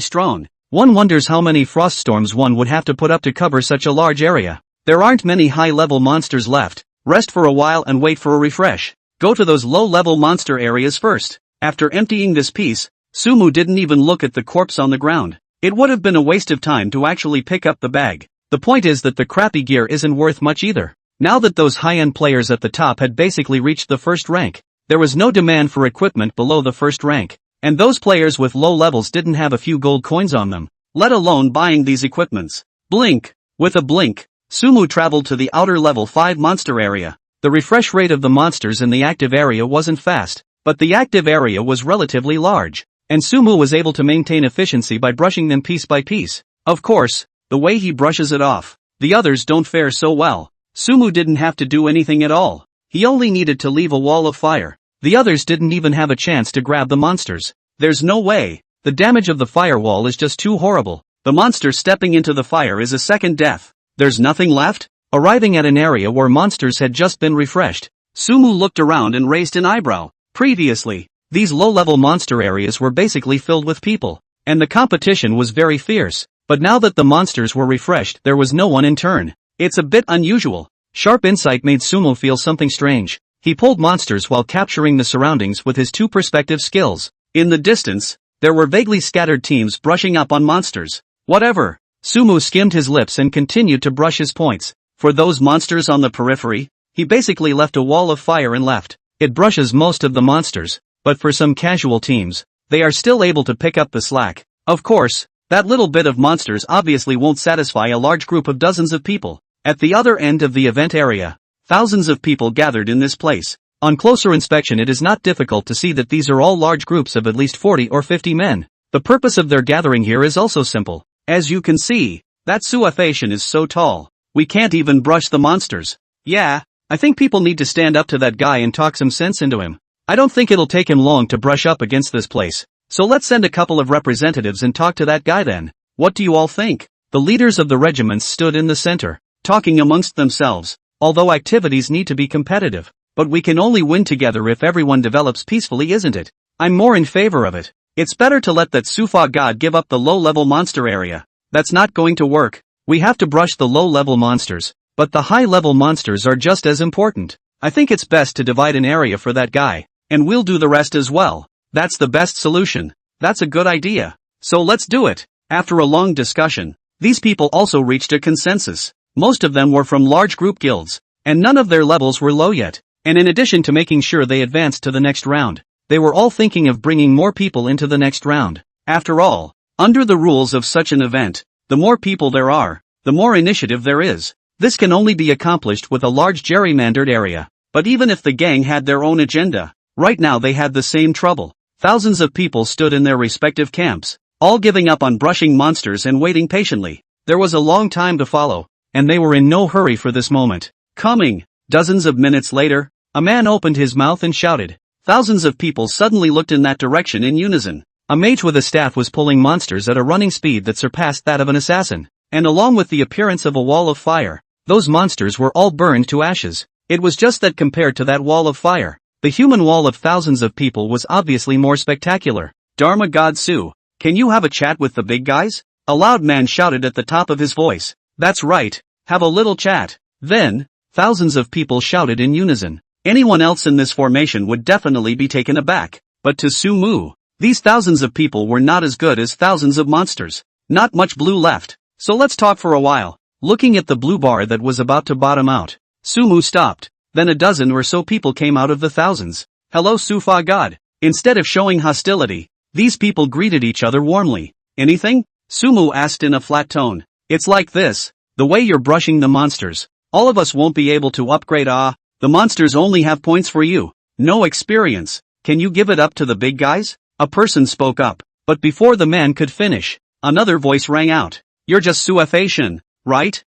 strong. One wonders how many frost storms one would have to put up to cover such a large area. There aren't many high-level monsters left. Rest for a while and wait for a refresh. Go to those low-level monster areas first. After emptying this piece, Sumu didn't even look at the corpse on the ground. It would have been a waste of time to actually pick up the bag. The point is that the crappy gear isn't worth much either. Now that those high-end players at the top had basically reached the first rank, there was no demand for equipment below the first rank. And those players with low levels didn't have a few gold coins on them, let alone buying these equipments. Blink. With a blink, Sumu traveled to the outer level 5 monster area. The refresh rate of the monsters in the active area wasn't fast, but the active area was relatively large, and Sumu was able to maintain efficiency by brushing them piece by piece. Of course, the way he brushes it off, the others don't fare so well. Sumu didn't have to do anything at all. He only needed to leave a wall of fire. The others didn't even have a chance to grab the monsters. There's no way. The damage of the firewall is just too horrible. The monster stepping into the fire is a second death. There's nothing left? Arriving at an area where monsters had just been refreshed, Sumu looked around and raised an eyebrow. Previously, these low-level monster areas were basically filled with people, and the competition was very fierce. But now that the monsters were refreshed, there was no one in turn. It's a bit unusual. Sharp insight made Sumu feel something strange. He pulled monsters while capturing the surroundings with his 2 perspective skills. In the distance, there were vaguely scattered teams brushing up on monsters. Whatever. Sumu skimmed his lips and continued to brush his points. For those monsters on the periphery, he basically left a wall of fire and left. It brushes most of the monsters, but for some casual teams, they are still able to pick up the slack. Of course, that little bit of monsters obviously won't satisfy a large group of dozens of people. At the other end of the event area, thousands of people gathered in this place. On closer inspection, it is not difficult to see that these are all large groups of at least 40 or 50 men. The purpose of their gathering here is also simple. As you can see, that Suafation is so tall, we can't even brush the monsters. Yeah, I think people need to stand up to that guy and talk some sense into him. I don't think it'll take him long to brush up against this place. So let's send a couple of representatives and talk to that guy then. What do you all think? The leaders of the regiments stood in the center, talking amongst themselves. Although activities need to be competitive, but we can only win together if everyone develops peacefully, isn't it? I'm more in favor of it. It's better to let that Sufa god give up the low-level monster area. That's not going to work. We have to brush the low-level monsters, but the high-level monsters are just as important. I think it's best to divide an area for that guy, and we'll do the rest as well. That's the best solution. That's a good idea. So let's do it. After a long discussion, these people also reached a consensus. Most of them were from large group guilds, and none of their levels were low yet. And in addition to making sure they advanced to the next round, they were all thinking of bringing more people into the next round. After all, under the rules of such an event, the more people there are, the more initiative there is. This can only be accomplished with a large gerrymandered area. But even if the gang had their own agenda, right now they had the same trouble. Thousands of people stood in their respective camps, all giving up on brushing monsters and waiting patiently. There was a long time to follow, and they were in no hurry for this moment. Coming. Dozens of minutes later, a man opened his mouth and shouted. Thousands of people suddenly looked in that direction in unison. A mage with a staff was pulling monsters at a running speed that surpassed that of an assassin, and along with the appearance of a wall of fire, those monsters were all burned to ashes. It was just that compared to that wall of fire, the human wall of thousands of people was obviously more spectacular. Dharma God Su, can you have a chat with the big guys? A loud man shouted at the top of his voice. That's right, have a little chat. Then, thousands of people shouted in unison. Anyone else in this formation would definitely be taken aback. But to Su Mu, these thousands of people were not as good as thousands of monsters. Not much blue left. So let's talk for a while. Looking at the blue bar that was about to bottom out, Su Mu stopped. Then a dozen or so people came out of the thousands. Hello Sufa God. Instead of showing hostility, these people greeted each other warmly. Anything? Sumu asked in a flat tone. It's like this. The way you're brushing the monsters. All of us won't be able to upgrade. The monsters only have points for you. No experience. Can you give it up to the big guys? A person spoke up. But before the man could finish, another voice rang out. You're just Suafation, right?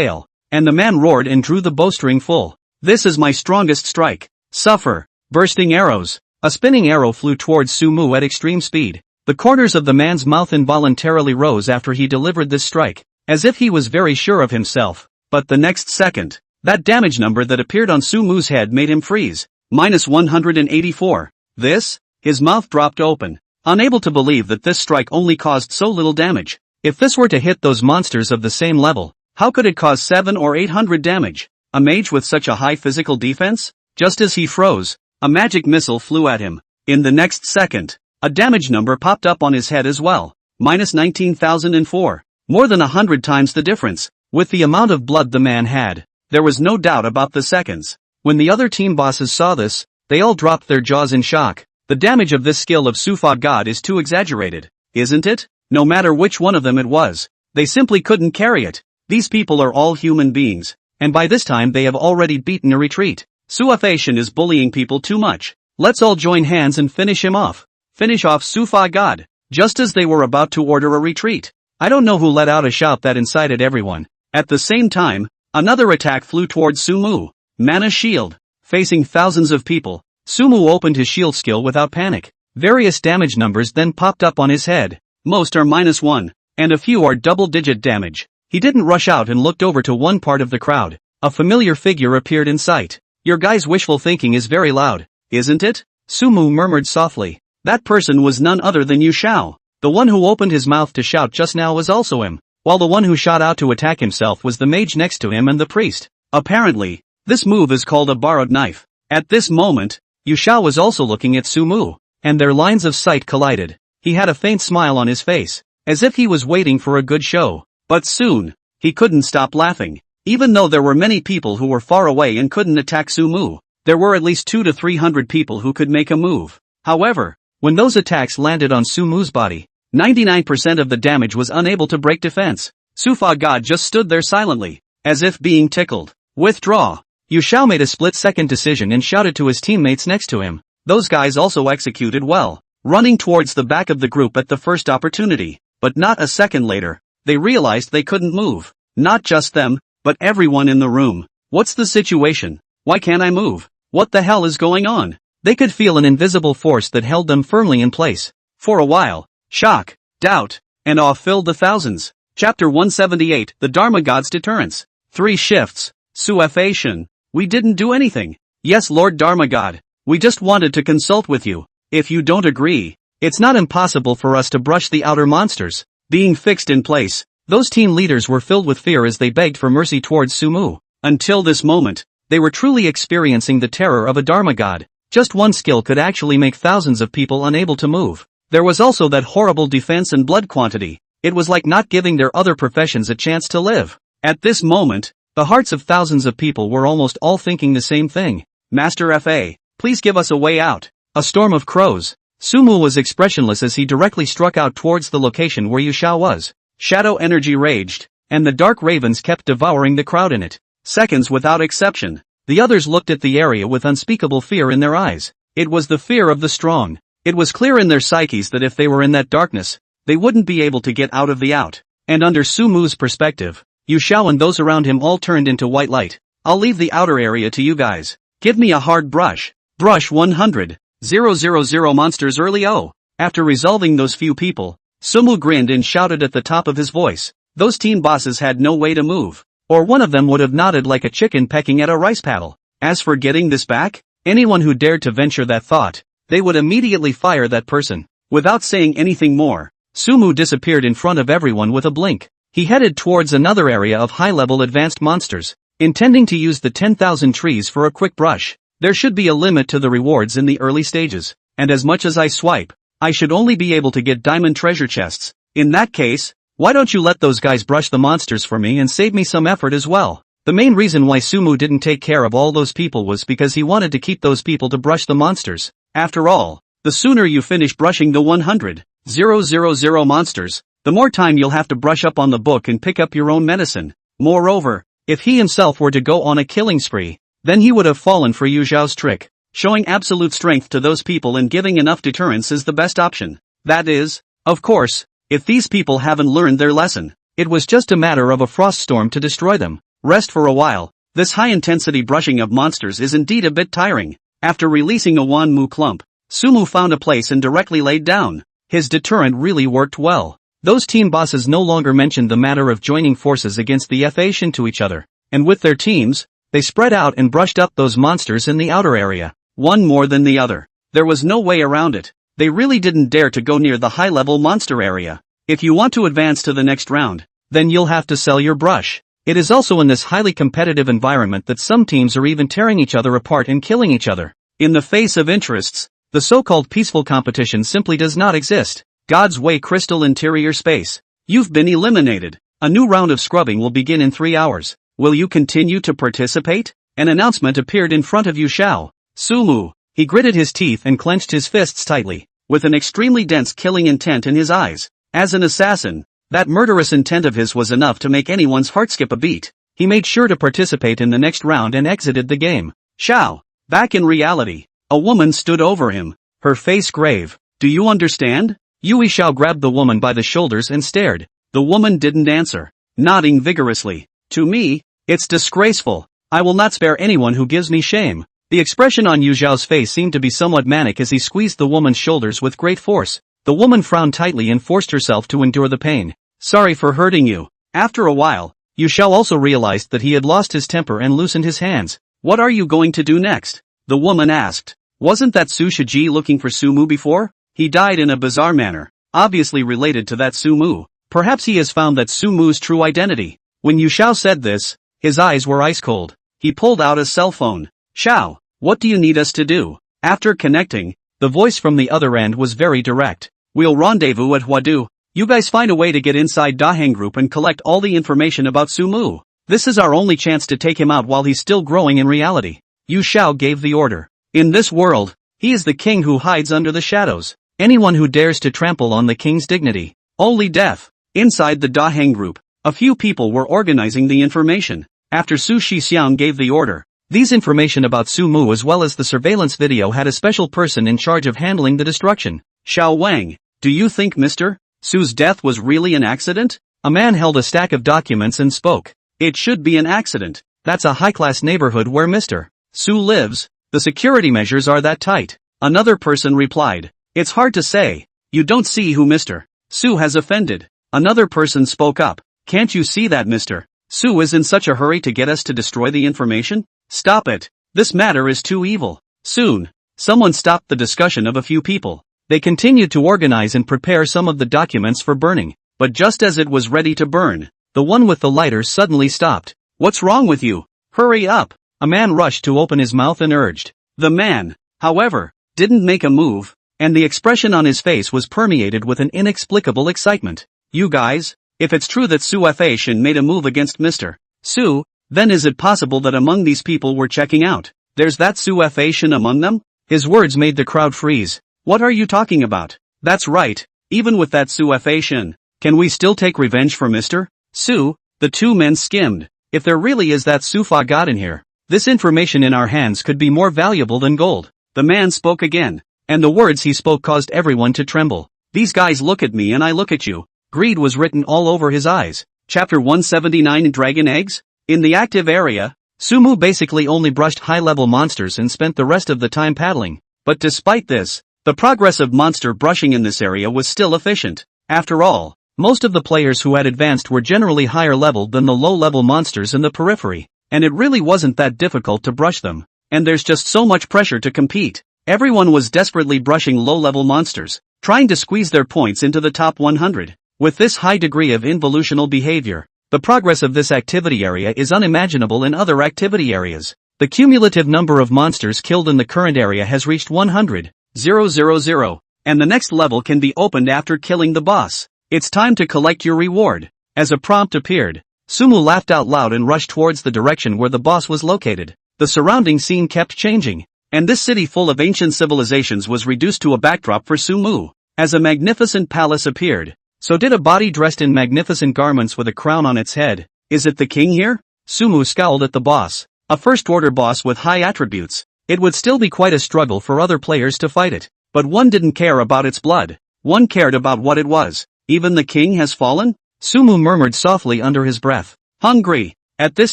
avail, and the man roared and drew the bowstring full. This is my strongest strike. Suffer. Bursting arrows. A spinning arrow flew towards Sumu at extreme speed. The corners of the man's mouth involuntarily rose after he delivered this strike, as if he was very sure of himself. But the next second, that damage number that appeared on Sumu's head made him freeze. -184. This? His mouth dropped open, unable to believe that this strike only caused so little damage. If this were to hit those monsters of the same level, how could it cause 700 or 800 damage? A mage with such a high physical defense? Just as he froze, a magic missile flew at him. In the next second, a damage number popped up on his head as well. -19,004. More than 100 times the difference. With the amount of blood the man had, there was no doubt about the seconds. When the other team bosses saw this, they all dropped their jaws in shock. The damage of this skill of Sufa God is too exaggerated, isn't it? No matter which one of them it was, they simply couldn't carry it. These people are all human beings, and by this time they have already beaten a retreat. Suafation is bullying people too much. Let's all join hands and finish him off. Finish off Sufa God. Just as they were about to order a retreat, I don't know who let out a shout that incited everyone. At the same time, another attack flew towards Sumu. Mana Shield. Facing thousands of people, Sumu opened his shield skill without panic. Various damage numbers then popped up on his head. Most are -1, and a few are double-digit damage. He didn't rush out and looked over to one part of the crowd. A familiar figure appeared in sight. Your guy's wishful thinking is very loud, isn't it? Sumu murmured softly. That person was none other than Yu Shao. The one who opened his mouth to shout just now was also him, while the one who shot out to attack himself was the mage next to him and the priest. Apparently, this move is called a borrowed knife. At this moment, Yu Shao was also looking at Sumu, and their lines of sight collided. He had a faint smile on his face, as if he was waiting for a good show. But soon, he couldn't stop laughing. Even though there were many people who were far away and couldn't attack Sumu, there were at least 200 to 300 people who could make a move. However, when those attacks landed on Sumu's body, 99% of the damage was unable to break defense. Sufa God just stood there silently, as if being tickled. Withdraw. Yu Xiao made a split-second decision and shouted to his teammates next to him. Those guys also executed well, running towards the back of the group at the first opportunity. But not a second later, they realized they couldn't move. Not just them, but everyone in the room. What's the situation? Why can't I move? What the hell is going on? They could feel an invisible force that held them firmly in place. For a while, shock, doubt, and awe filled the thousands. Chapter 178, The Dharma God's Deterrence. 3 shifts. Suefation. We didn't do anything. Yes, Lord Dharma God. We just wanted to consult with you. If you don't agree, it's not impossible for us to brush the outer monsters. Being fixed in place, those team leaders were filled with fear as they begged for mercy towards Sumu. Until this moment, they were truly experiencing the terror of a Dharma God. Just one skill could actually make thousands of people unable to move. There was also that horrible defense and blood quantity. It was like not giving their other professions a chance to live. At this moment, the hearts of thousands of people were almost all thinking the same thing. Master Fa, please give us a way out. A storm of crows. Sumu was expressionless as he directly struck out towards the location where Yu Xiao was. Shadow energy raged, and the dark ravens kept devouring the crowd in it. Seconds without exception, the others looked at the area with unspeakable fear in their eyes. It was the fear of the strong. It was clear in their psyches that if they were in that darkness, they wouldn't be able to get out of the out. And under Sumu's perspective, Yu Xiao and those around him all turned into white light. I'll leave the outer area to you guys. Give me a hard brush. Brush 100. 000 monsters early. Oh. After resolving those few people, Sumu grinned and shouted at the top of his voice. Those team bosses had no way to move, or one of them would have nodded like a chicken pecking at a rice paddle. As for getting this back, anyone who dared to venture that thought, they would immediately fire that person. Without saying anything more, Sumu disappeared in front of everyone with a blink. He headed towards another area of high-level advanced monsters, intending to use the 10,000 trees for a quick brush. There should be a limit to the rewards in the early stages, and as much as I swipe, I should only be able to get diamond treasure chests. In that case, why don't you let those guys brush the monsters for me and save me some effort as well? The main reason why Sumu didn't take care of all those people was because he wanted to keep those people to brush the monsters. After all, the sooner you finish brushing the 100,000 monsters, the more time you'll have to brush up on the book and pick up your own medicine. Moreover, if he himself were to go on a killing spree, then he would have fallen for Yu Xiao's trick. Showing absolute strength to those people and giving enough deterrence is the best option. That is, of course, if these people haven't learned their lesson. It was just a matter of a frost storm to destroy them. Rest for a while. This high-intensity brushing of monsters is indeed a bit tiring. After releasing a Wanmu clump, Sumu found a place and directly laid down. His deterrent really worked well. Those team bosses no longer mentioned the matter of joining forces against the F-Asian to each other, and with their teams, they spread out and brushed up those monsters in the outer area, one more than the other. There was no way around it. They really didn't dare to go near the high-level monster area. If you want to advance to the next round, then you'll have to sell your brush. It is also in this highly competitive environment that some teams are even tearing each other apart and killing each other. In the face of interests, the so-called peaceful competition simply does not exist. God's Way Crystal Interior Space. You've been eliminated. A new round of scrubbing will begin in 3 hours. Will you continue to participate? An announcement appeared in front of Yu Xiao. Sumu. He gritted his teeth and clenched his fists tightly, with an extremely dense killing intent in his eyes. As an assassin, that murderous intent of his was enough to make anyone's heart skip a beat. He made sure to participate in the next round and exited the game. Xiao. Back in reality, a woman stood over him, her face grave. Do you understand? Yu Xiao grabbed the woman by the shoulders and stared. The woman didn't answer, nodding vigorously. To me, it's disgraceful. I will not spare anyone who gives me shame. The expression on Yu Xiao's face seemed to be somewhat manic as he squeezed the woman's shoulders with great force. The woman frowned tightly and forced herself to endure the pain. Sorry for hurting you. After a while, Yu Xiao also realized that he had lost his temper and loosened his hands. What are you going to do next? The woman asked. Wasn't that Su Shiji looking for Sumu before? He died in a bizarre manner, obviously related to that Sumu. Perhaps he has found that Sumu's true identity. When Yu Xiao said this, his eyes were ice cold. He pulled out a cell phone. Xiao, what do you need us to do? After connecting, the voice from the other end was very direct. We'll rendezvous at Huadu. You guys find a way to get inside Daheng Group and collect all the information about Sumu. This is our only chance to take him out while he's still growing in reality. Yu Xiao gave the order. In this world, he is the king who hides under the shadows. Anyone who dares to trample on the king's dignity, only death. Inside the Daheng group, a few people were organizing the information. After Su Shixiang gave the order, these information about Su Mu as well as the surveillance video had a special person in charge of handling the destruction. Xiao Wang, do you think Mr. Su's death was really an accident? A man held a stack of documents and spoke. It should be an accident. That's a high-class neighborhood where Mr. Su lives. The security measures are that tight. Another person replied. It's hard to say. You don't see who Mr. Su has offended. Another person spoke up. Can't you see that Mr. Su is in such a hurry to get us to destroy the information? Stop it. This matter is too evil. Soon, someone stopped the discussion of a few people. They continued to organize and prepare some of the documents for burning. But just as it was ready to burn, the one with the lighter suddenly stopped. What's wrong with you? Hurry up. A man rushed to open his mouth and urged. The man, however, didn't make a move, and the expression on his face was permeated with an inexplicable excitement. You guys, if it's true that Su Faishan made a move against Mr. Su, then is it possible that among these people we're checking out, there's that Su Faishan among them? His words made the crowd freeze. What are you talking about? That's right, even with that Su Faishan, can we still take revenge for Mr. Su? The two men skimmed. If there really is that Su Fa god in here, this information in our hands could be more valuable than gold. The man spoke again, and the words he spoke caused everyone to tremble. These guys look at me and I look at you. Greed was written all over his eyes. Chapter 179 Dragon Eggs? In the active area, Sumu basically only brushed high-level monsters and spent the rest of the time paddling. But despite this, the progress of monster brushing in this area was still efficient. After all, most of the players who had advanced were generally higher leveled than the low-level monsters in the periphery, and it really wasn't that difficult to brush them. And there's just so much pressure to compete. Everyone was desperately brushing low-level monsters, trying to squeeze their points into the top 100. With this high degree of involutional behavior, the progress of this activity area is unimaginable in other activity areas. The cumulative number of monsters killed in the current area has reached 100,000, and the next level can be opened after killing the boss. It's time to collect your reward. As a prompt appeared, Sumu laughed out loud and rushed towards the direction where the boss was located. The surrounding scene kept changing, and this city full of ancient civilizations was reduced to a backdrop for Sumu. As a magnificent palace appeared, so did a body dressed in magnificent garments with a crown on its head. Is it the king here? Sumu scowled at the boss. A first-order boss with high attributes. It would still be quite a struggle for other players to fight it. But one didn't care about its blood. One cared about what it was. Even the king has fallen? Sumu murmured softly under his breath. Hungry. At this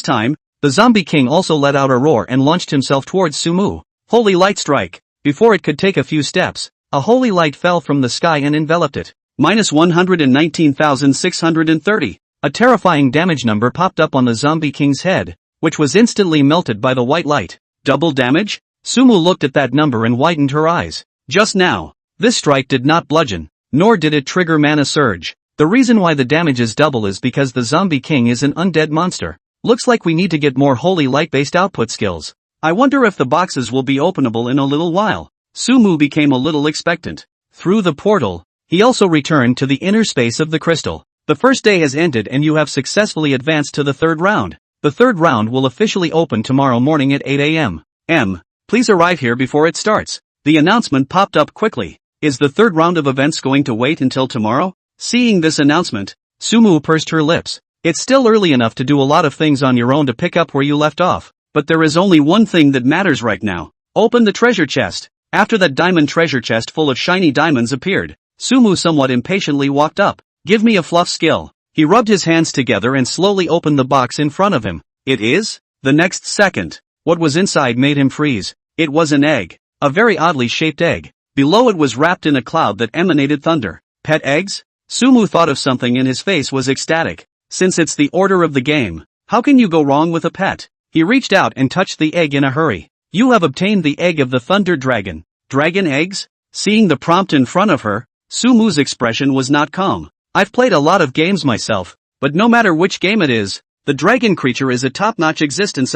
time, the zombie king also let out a roar and launched himself towards Sumu. Holy light strike. Before it could take a few steps, a holy light fell from the sky and enveloped it. Minus 119,630. A terrifying damage number popped up on the zombie king's head, which was instantly melted by the white light. Double damage? Sumu looked at that number and widened her eyes. Just now, this strike did not bludgeon, nor did it trigger mana surge. The reason why the damage is double is because the zombie king is an undead monster. Looks like we need to get more holy light-based output skills. I wonder if the boxes will be openable in a little while. Sumu became a little expectant. Through the portal, he also returned to the inner space of the crystal. The first day has ended and you have successfully advanced to the third round. The third round will officially open tomorrow morning at 8 a.m. Please arrive here before it starts. The announcement popped up quickly. Is the third round of events going to wait until tomorrow? Seeing this announcement, Sumu pursed her lips. It's still early enough to do a lot of things on your own to pick up where you left off. But there is only one thing that matters right now. Open the treasure chest. After that diamond treasure chest full of shiny diamonds appeared, Sumu somewhat impatiently walked up. Give me a fluff skill. He rubbed his hands together and slowly opened the box in front of him. It is? The next second, what was inside made him freeze. It was an egg. A very oddly shaped egg. Below it was wrapped in a cloud that emanated thunder. Pet eggs? Sumu thought of something and his face was ecstatic. Since it's the order of the game, how can you go wrong with a pet? He reached out and touched the egg in a hurry. You have obtained the egg of the thunder dragon. Dragon eggs? Seeing the prompt in front of her, Sumu's expression was not calm. I've played a lot of games myself, but no matter which game it is, the dragon creature is a top-notch existence.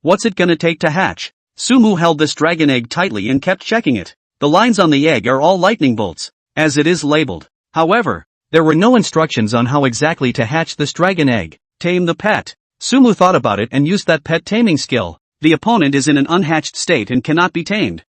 What's it gonna take to hatch? Sumu held this dragon egg tightly and kept checking it. The lines on the egg are all lightning bolts, as it is labeled. However, there were no instructions on how exactly to hatch this dragon egg. Tame the pet. Sumu thought about it and used that pet taming skill. The opponent is in an unhatched state and cannot be tamed.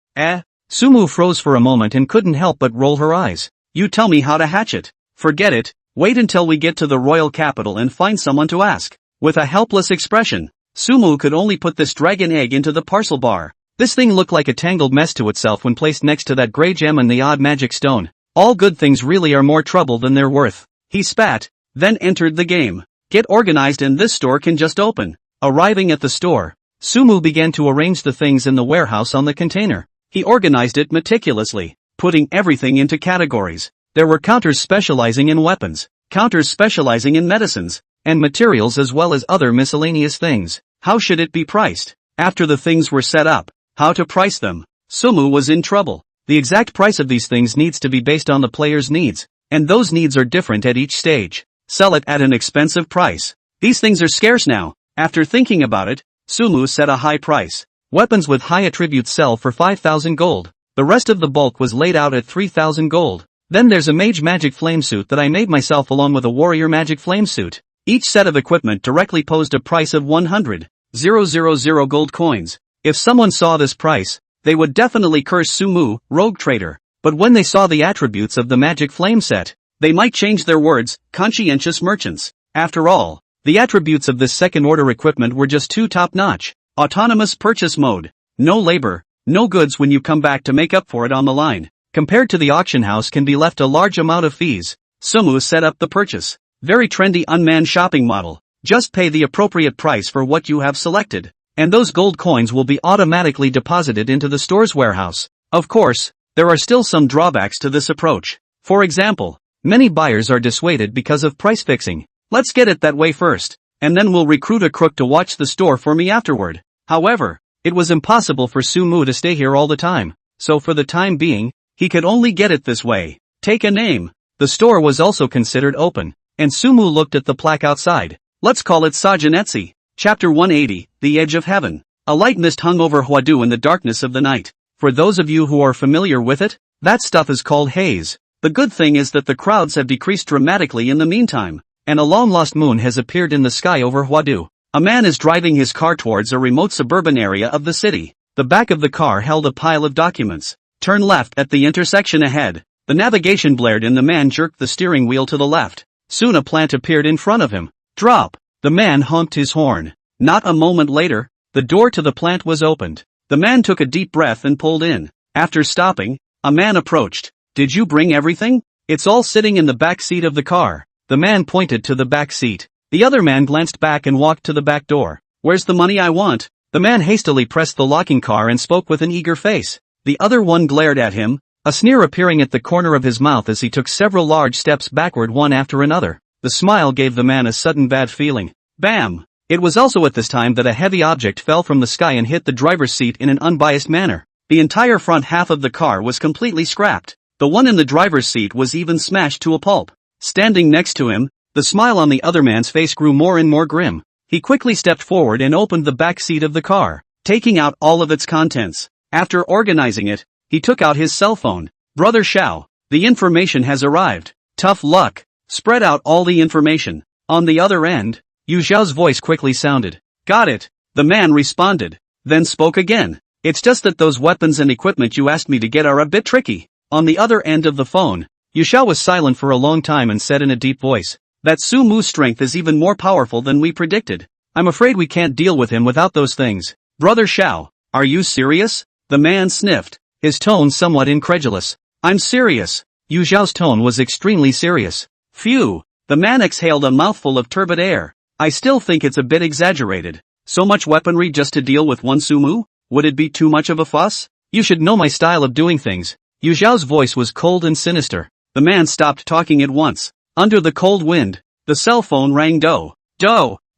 Sumu froze for a moment and couldn't help but roll her eyes. You tell me how to hatch it. Forget it, wait until we get to the royal capital and find someone to ask. With a helpless expression, Sumu could only put this dragon egg into the parcel bar. This thing looked like a tangled mess to itself when placed next to that grey gem and the odd magic stone. All good things really are more trouble than they're worth. He spat, then entered the game. Get organized and this store can just open. Arriving at the store, Sumu began to arrange the things in the warehouse on the container. He organized it meticulously, putting everything into categories. There were counters specializing in weapons, counters specializing in medicines, and materials as well as other miscellaneous things. How should it be priced? After the things were set up, how to price them? Sumu was in trouble. The exact price of these things needs to be based on the player's needs, and those needs are different at each stage. Sell it at an expensive price. These things are scarce now. After thinking about it, Sumu set a high price. Weapons with high attributes sell for 5,000 gold. The rest of the bulk was laid out at 3,000 gold. Then there's a mage magic flame suit that I made myself along with a warrior magic flame suit. Each set of equipment directly posed a price of 100,000 gold coins. If someone saw this price, they would definitely curse Sumu, rogue trader. But when they saw the attributes of the magic flame set, they might change their words, conscientious merchants. After all, the attributes of this second-order equipment were just too top-notch. Autonomous purchase mode. No labor, no goods when you come back to make up for it on the line. Compared to the auction house can be left a large amount of fees. Sumu set up the purchase. Very trendy unmanned shopping model. Just pay the appropriate price for what you have selected, and those gold coins will be automatically deposited into the store's warehouse. Of course, there are still some drawbacks to this approach. For example, many buyers are dissuaded because of price fixing. Let's get it that way first, and then we'll recruit a crook to watch the store for me afterward. However, it was impossible for Sumu to stay here all the time, so for the time being, he could only get it this way. Take a name. The store was also considered open, and Sumu looked at the plaque outside. Let's call it Sajanetsi. Chapter 180, The Edge of Heaven. A light mist hung over Huadu in the darkness of the night. For those of you who are familiar with it, that stuff is called haze. The good thing is that the crowds have decreased dramatically in the meantime, and a long-lost moon has appeared in the sky over Huadu. A man is driving his car towards a remote suburban area of the city. The back of the car held a pile of documents. Turn left at the intersection ahead. The navigation blared and the man jerked the steering wheel to the left. Soon a plant appeared in front of him. Drop! The man honked his horn. Not a moment later, the door to the plant was opened. The man took a deep breath and pulled in. After stopping, a man approached. Did you bring everything? It's all sitting in the back seat of the car. The man pointed to the back seat. The other man glanced back and walked to the back door. Where's the money I want? The man hastily pressed the locking car and spoke with an eager face. The other one glared at him, a sneer appearing at the corner of his mouth as he took several large steps backward one after another. The smile gave the man a sudden bad feeling. Bam! It was also at this time that a heavy object fell from the sky and hit the driver's seat in an unbiased manner. The entire front half of the car was completely scrapped. The one in the driver's seat was even smashed to a pulp. Standing next to him, the smile on the other man's face grew more and more grim. He quickly stepped forward and opened the back seat of the car, taking out all of its contents. After organizing it, he took out his cell phone. Brother Xiao, the information has arrived. Tough luck. Spread out all the information. On the other end, Yu Zhao's voice quickly sounded. Got it. The man responded, then spoke again. It's just that those weapons and equipment you asked me to get are a bit tricky. On the other end of the phone, Yu Zhao was silent for a long time and said in a deep voice, that Sumu's strength is even more powerful than we predicted. I'm afraid we can't deal with him without those things. Brother Xiao, are you serious? The man sniffed, his tone somewhat incredulous. I'm serious. Yu Zhao's tone was extremely serious. Phew. The man exhaled a mouthful of turbid air. I still think it's a bit exaggerated. So much weaponry just to deal with one Sumu? Would it be too much of a fuss? You should know my style of doing things. Yu Zhao's voice was cold and sinister. The man stopped talking at once. Under the cold wind, the cell phone rang doh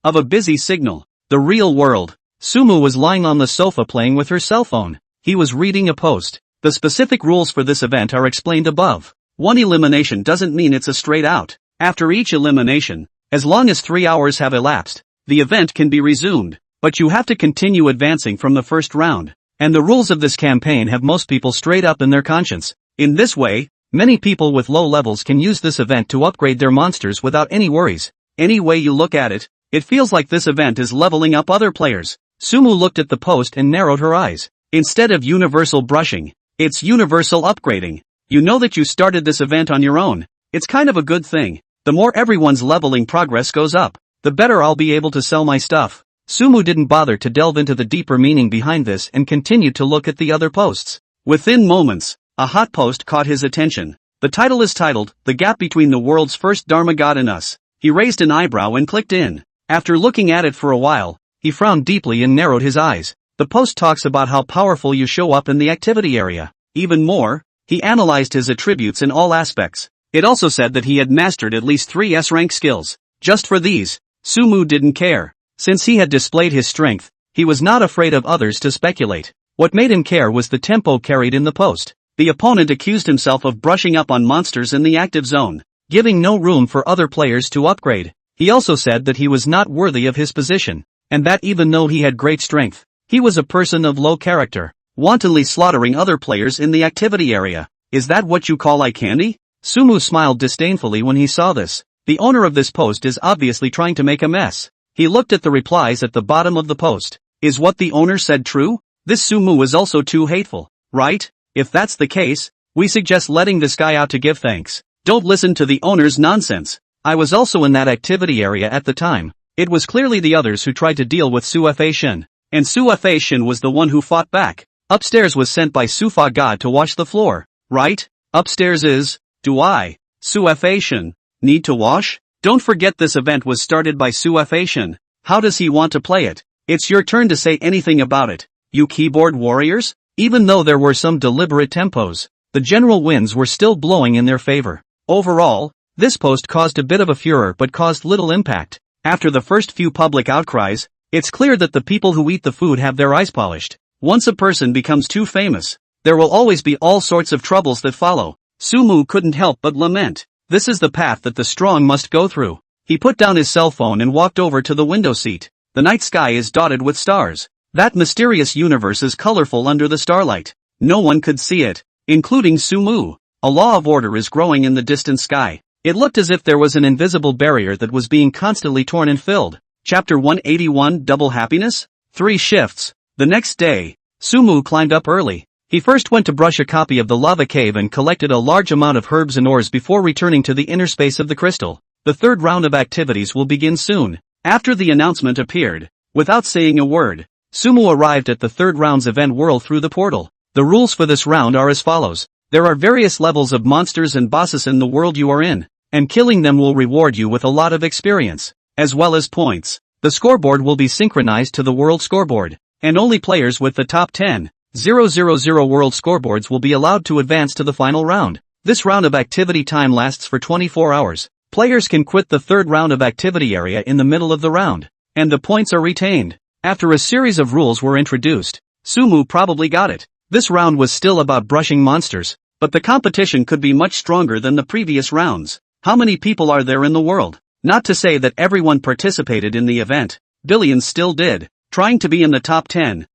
of a busy signal. The real world. Sumu was lying on the sofa playing with her cell phone. He was reading a post. The specific rules for this event are explained above. One elimination doesn't mean it's a straight out. After each elimination, as long as 3 hours have elapsed, the event can be resumed, but you have to continue advancing from the first round. And the rules of this campaign have most people straight up in their conscience. In this way, many people with low levels can use this event to upgrade their monsters without any worries. Any way you look at it, It feels like this event is leveling up other players. Sumu looked at the post and narrowed her eyes. Instead of universal brushing, it's universal upgrading. You know that you started this event on your own. It's kind of a good thing. The more everyone's leveling progress goes up, the better I'll be able to sell my stuff. Sumu didn't bother to delve into the deeper meaning behind this and continued to look at the other posts. Within moments, a hot post caught his attention. The title is titled, "The Gap Between the World's First Dharma God and Us." He raised an eyebrow and clicked in. After looking at it for a while, he frowned deeply and narrowed his eyes. The post talks about how powerful you show up in the activity area. Even more, he analyzed his attributes in all aspects. It also said that he had mastered at least 3 S-rank skills. Just for these, Sumu didn't care. Since he had displayed his strength, he was not afraid of others to speculate. What made him care was the tempo carried in the post. The opponent accused himself of brushing up on monsters in the active zone, giving no room for other players to upgrade. He also said that he was not worthy of his position, and that even though he had great strength, he was a person of low character, wantonly slaughtering other players in the activity area. Is that what you call eye candy? Sumu smiled disdainfully when he saw this. The owner of this post is obviously trying to make a mess. He looked at the replies at the bottom of the post. Is what the owner said true? This Sumu is also too hateful, right? If that's the case, we suggest letting this guy out to give thanks. Don't listen to the owner's nonsense. I was also in that activity area at the time. It was clearly the others who tried to deal with Sufa Shin. And Sufa Shin was the one who fought back. Upstairs was sent by Sufa God to wash the floor, right? Upstairs is, do I, Sufa Shin, need to wash? Don't forget this event was started by Sufa Shin. How does he want to play it? It's your turn to say anything about it, you keyboard warriors? Even though there were some deliberate tempos, the general winds were still blowing in their favor. Overall, this post caused a bit of a furor but caused little impact. After the first few public outcries, it's clear that the people who eat the food have their eyes polished. Once a person becomes too famous, there will always be all sorts of troubles that follow. Sumu couldn't help but lament. This is the path that the strong must go through. He put down his cell phone and walked over to the window seat. The night sky is dotted with stars. That mysterious universe is colorful under the starlight. No one could see it, including Sumu. A law of order is growing in the distant sky. It looked as if there was an invisible barrier that was being constantly torn and filled. Chapter 181 Double Happiness? 3 shifts. The next day, Sumu climbed up early. He first went to brush a copy of the lava cave and collected a large amount of herbs and ores before returning to the inner space of the crystal. The third round of activities will begin soon. After the announcement appeared, without saying a word, Sumu arrived at the third round's event world through the portal. The rules for this round are as follows. There are various levels of monsters and bosses in the world you are in, and killing them will reward you with a lot of experience, as well as points. The scoreboard will be synchronized to the world scoreboard, and only players with the top 10,000 world scoreboards will be allowed to advance to the final round. This round of activity time lasts for 24 hours. Players can quit the third round of activity area in the middle of the round, and the points are retained. After a series of rules were introduced, Sumu probably got it. This round was still about brushing monsters, but the competition could be much stronger than the previous rounds. How many people are there in the world? Not to say that everyone participated in the event. Billions still did. Trying to be in the top 10,000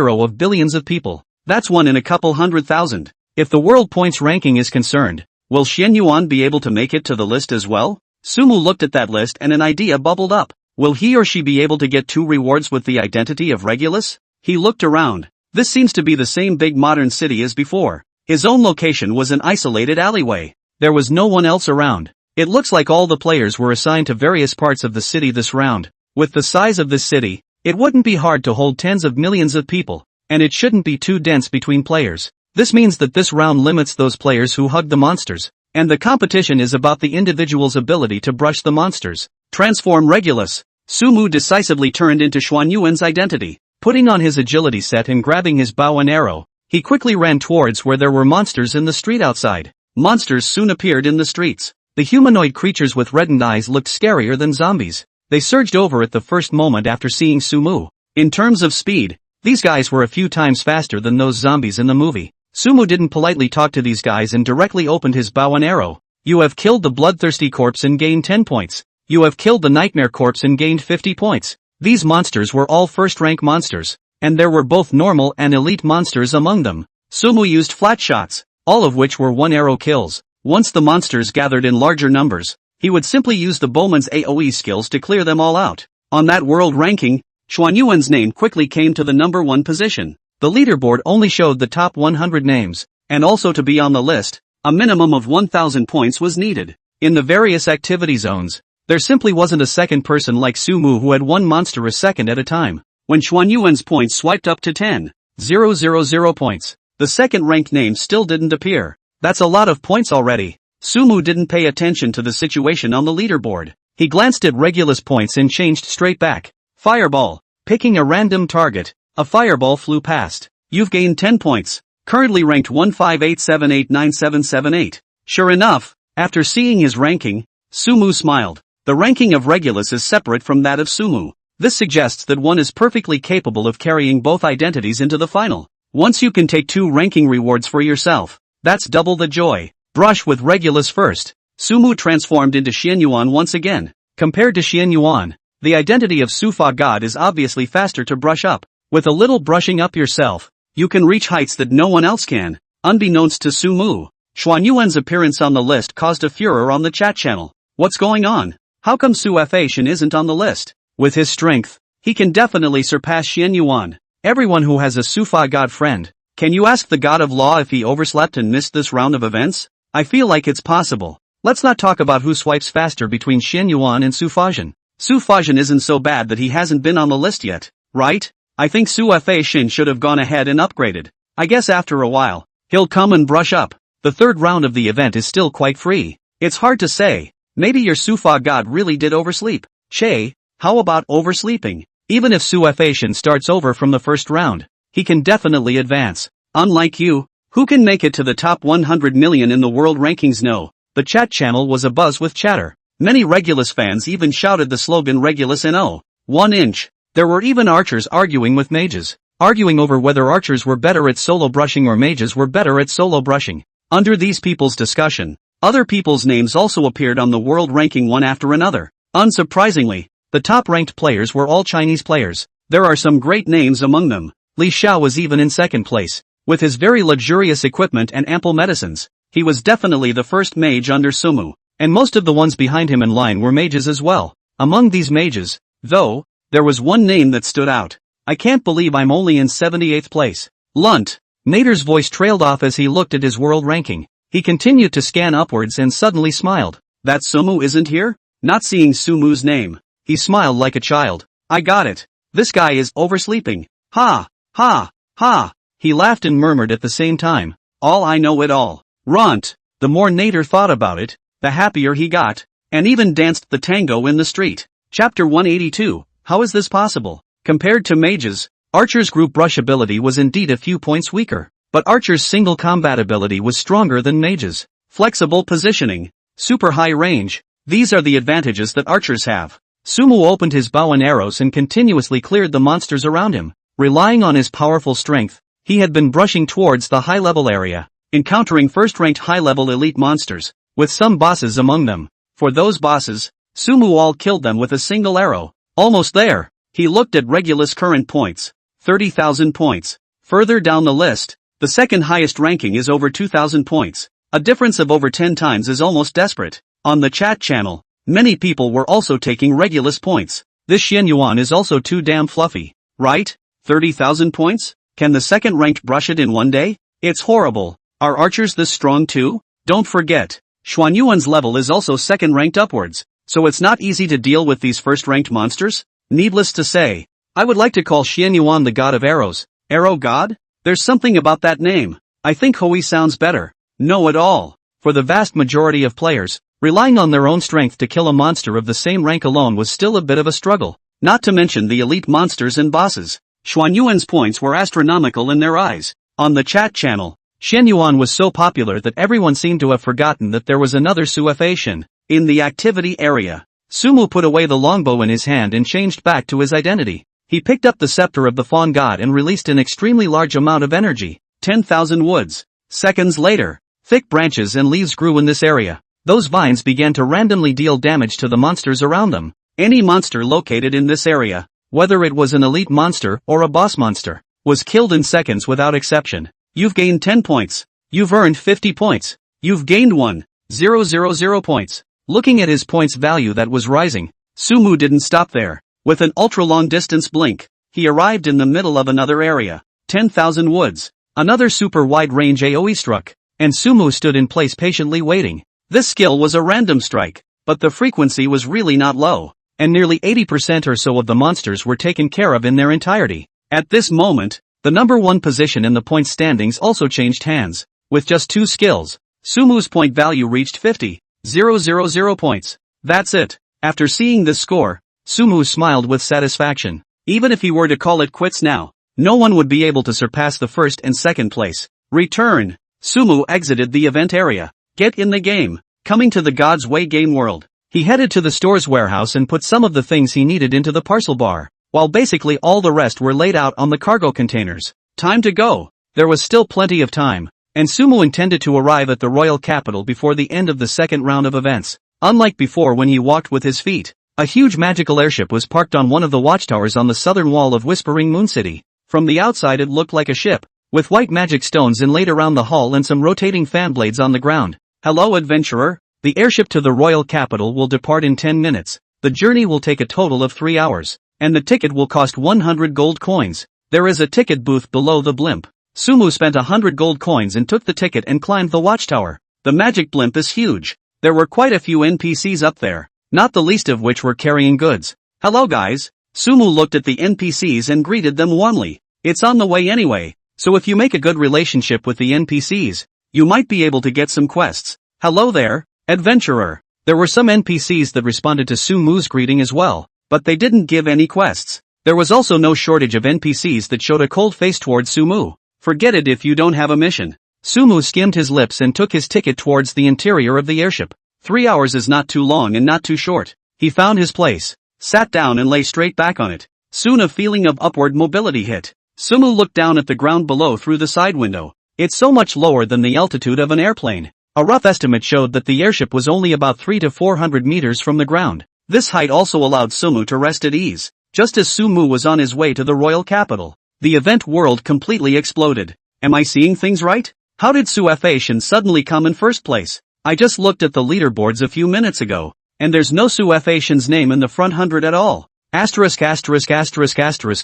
of billions of people. That's one in a couple 100,000. If the world points ranking is concerned, will Xian Yuan be able to make it to the list as well? Sumu looked at that list and an idea bubbled up. Will he or she be able to get 2 rewards with the identity of Regulus? He looked around. This seems to be the same big modern city as before. His own location was an isolated alleyway. There was no one else around. It looks like all the players were assigned to various parts of the city this round. With the size of this city, it wouldn't be hard to hold tens of millions of people, and it shouldn't be too dense between players. This means that this round limits those players who hug the monsters, and the competition is about the individual's ability to brush the monsters. Transform Regulus. Sumu decisively turned into Xuan Yuan's identity. Putting on his agility set and grabbing his bow and arrow, he quickly ran towards where there were monsters in the street outside. Monsters soon appeared in the streets. The humanoid creatures with reddened eyes looked scarier than zombies. They surged over at the first moment after seeing Sumu. In terms of speed, these guys were a few times faster than those zombies in the movie. Sumu didn't politely talk to these guys and directly opened his bow and arrow. You have killed the bloodthirsty corpse and gained 10 points. You have killed the nightmare corpse and gained 50 points. These monsters were all first-rank monsters, and there were both normal and elite monsters among them. Sumu used flat shots, all of which were one-arrow kills. Once the monsters gathered in larger numbers, he would simply use the bowman's AoE skills to clear them all out. On that world ranking, Xuanyuan's name quickly came to the number 1 position. The leaderboard only showed the top 100 names, and also to be on the list, a minimum of 1,000 points was needed. In the various activity zones, there simply wasn't a second person like Sumu who had one monster a second at a time. When Xuanyuan's points swiped up to 10,000 points, the second-ranked name still didn't appear. That's a lot of points already. Sumu didn't pay attention to the situation on the leaderboard. He glanced at Regulus' points and changed straight back. Fireball. Picking a random target, a fireball flew past. You've gained 10 points. Currently ranked 1587897778. Sure enough, after seeing his ranking, Sumu smiled. The ranking of Regulus is separate from that of Sumu. This suggests that one is perfectly capable of carrying both identities into the final. Once you can take 2 ranking rewards for yourself, that's double the joy. Brush with Regulus first. Sumu transformed into Xianyuan once again. Compared to Xianyuan, the identity of Sufa God is obviously faster to brush up. With a little brushing up yourself, you can reach heights that no one else can. Unbeknownst to Sumu, Xuanyuan's appearance on the list caused a furor on the chat channel. What's going on? How come Su Fashion isn't on the list? With his strength, he can definitely surpass Xianyuan. Everyone who has a Sufa God friend, can you ask the God of Law if he overslept and missed this round of events? I feel like it's possible. Let's not talk about who swipes faster between Xianyuan and Su Fashion. Su Fashion isn't so bad that he hasn't been on the list yet, right? I think Su Fashion should have gone ahead and upgraded. I guess after a while, he'll come and brush up. The third round of the event is still quite free. It's hard to say. Maybe your Sufa God really did oversleep. Che, how about oversleeping? Even if Su Fashion starts over from the first round, he can definitely advance. Unlike you, who can make it to the top 100 million in the world rankings? No. The chat channel was abuzz with chatter. Many Regulus fans even shouted the slogan Regulus NO. 1 inch. There were even archers arguing with mages, arguing over whether archers were better at solo brushing or mages were better at solo brushing. Under these people's discussion, other people's names also appeared on the world ranking one after another. Unsurprisingly, the top-ranked players were all Chinese players. There are some great names among them. Li Xiao was even in second place. With his very luxurious equipment and ample medicines, he was definitely the first mage under Sumu, and most of the ones behind him in line were mages as well. Among these mages, though, there was one name that stood out. I can't believe I'm only in 78th place. Lunt. Nader's voice trailed off as he looked at his world ranking. He continued to scan upwards and suddenly smiled. That Sumu isn't here? Not seeing Sumu's name, he smiled like a child. I got it. This guy is oversleeping. Ha, ha, ha. He laughed and murmured at the same time. All I know it all. Runt. The more Nader thought about it, the happier he got, and even danced the tango in the street. Chapter 182. How is this possible? Compared to mages, Archer's group brush ability was indeed a few points weaker, but Archer's single combat ability was stronger than mages. Flexible positioning, super high range, these are the advantages that archers have. Sumu opened his bow and arrows and continuously cleared the monsters around him. Relying on his powerful strength, he had been brushing towards the high-level area, encountering first-ranked high-level elite monsters, with some bosses among them. For those bosses, Sumu all killed them with a single arrow. Almost there. He looked at Regulus' current points. 30,000 points. Further down the list, the second highest ranking is over 2,000 points. A difference of over 10 times is almost desperate. On the chat channel, many people were also taking Regulus points. This Xianyuan is also too damn fluffy, right? 30,000 points? Can the second-ranked brush it in one day? It's horrible. Are archers this strong too? Don't forget, Xuanyuan's level is also second-ranked upwards, so it's not easy to deal with these first-ranked monsters. Needless to say, I would like to call Xianyuan the god of arrows. Arrow god? There's something about that name. I think Hui sounds better. No at all. For the vast majority of players, relying on their own strength to kill a monster of the same rank alone was still a bit of a struggle. Not to mention the elite monsters and bosses. Xuanyuan's points were astronomical in their eyes. On the chat channel, Xianyuan was so popular that everyone seemed to have forgotten that there was another Su Fashion. In the activity area, Sumu put away the longbow in his hand and changed back to his identity. He picked up the scepter of the fawn god and released an extremely large amount of energy. 10,000 woods. Seconds later, thick branches and leaves grew in this area. Those vines began to randomly deal damage to the monsters around them. Any monster located in this area, whether it was an elite monster or a boss monster, was killed in seconds without exception. You've gained 10 points. You've earned 50 points. You've gained 1,000 points. Looking at his points value that was rising, Sumu didn't stop there. With an ultra-long distance blink, he arrived in the middle of another area, 10,000 woods. Another super wide-range AoE struck, and Sumu stood in place patiently waiting. This skill was a random strike, but the frequency was really not low, and nearly 80% or so of the monsters were taken care of in their entirety. At this moment, the number one position in the point standings also changed hands. With just 2 skills, Sumu's point value reached 50,000 points. That's it. After seeing this score, Sumu smiled with satisfaction. Even if he were to call it quits now, no one would be able to surpass the first and second place. Return. Sumu exited the event area. Get in the game. Coming to the God's Way game world, he headed to the store's warehouse and put some of the things he needed into the parcel bar, while basically all the rest were laid out on the cargo containers. Time to go. There was still plenty of time, and Sumu intended to arrive at the royal capital before the end of the second round of events. Unlike before when he walked with his feet, a huge magical airship was parked on one of the watchtowers on the southern wall of Whispering Moon City. From the outside it looked like a ship, with white magic stones inlaid around the hull and some rotating fan blades on the ground. Hello adventurer, the airship to the royal capital will depart in 10 minutes. The journey will take a total of 3 hours, and the ticket will cost 100 gold coins. There is a ticket booth below the blimp. Sumu spent 100 gold coins and took the ticket and climbed the watchtower. The magic blimp is huge. There were quite a few NPCs up there, not the least of which were carrying goods. Hello guys. Sumu looked at the NPCs and greeted them warmly. It's on the way anyway, so if you make a good relationship with the NPCs, you might be able to get some quests. Hello there, adventurer. There were some NPCs that responded to Sumu's greeting as well, but they didn't give any quests. There was also no shortage of NPCs that showed a cold face towards Sumu. Forget it if you don't have a mission. Sumu skimmed his lips and took his ticket towards the interior of the airship. 3 hours is not too long and not too short. He found his place, sat down and lay straight back on it. Soon a feeling of upward mobility hit. Sumu looked down at the ground below through the side window. It's so much lower than the altitude of an airplane. A rough estimate showed that the airship was only about 300 to 400 meters from the ground. This height also allowed Sumu to rest at ease. Just as Sumu was on his way to the royal capital, the event world completely exploded. Am I seeing things right? How did Suefation suddenly come in first place? I just looked at the leaderboards a few minutes ago, and there's no Suefation's name in the front 100 at all. Asterisk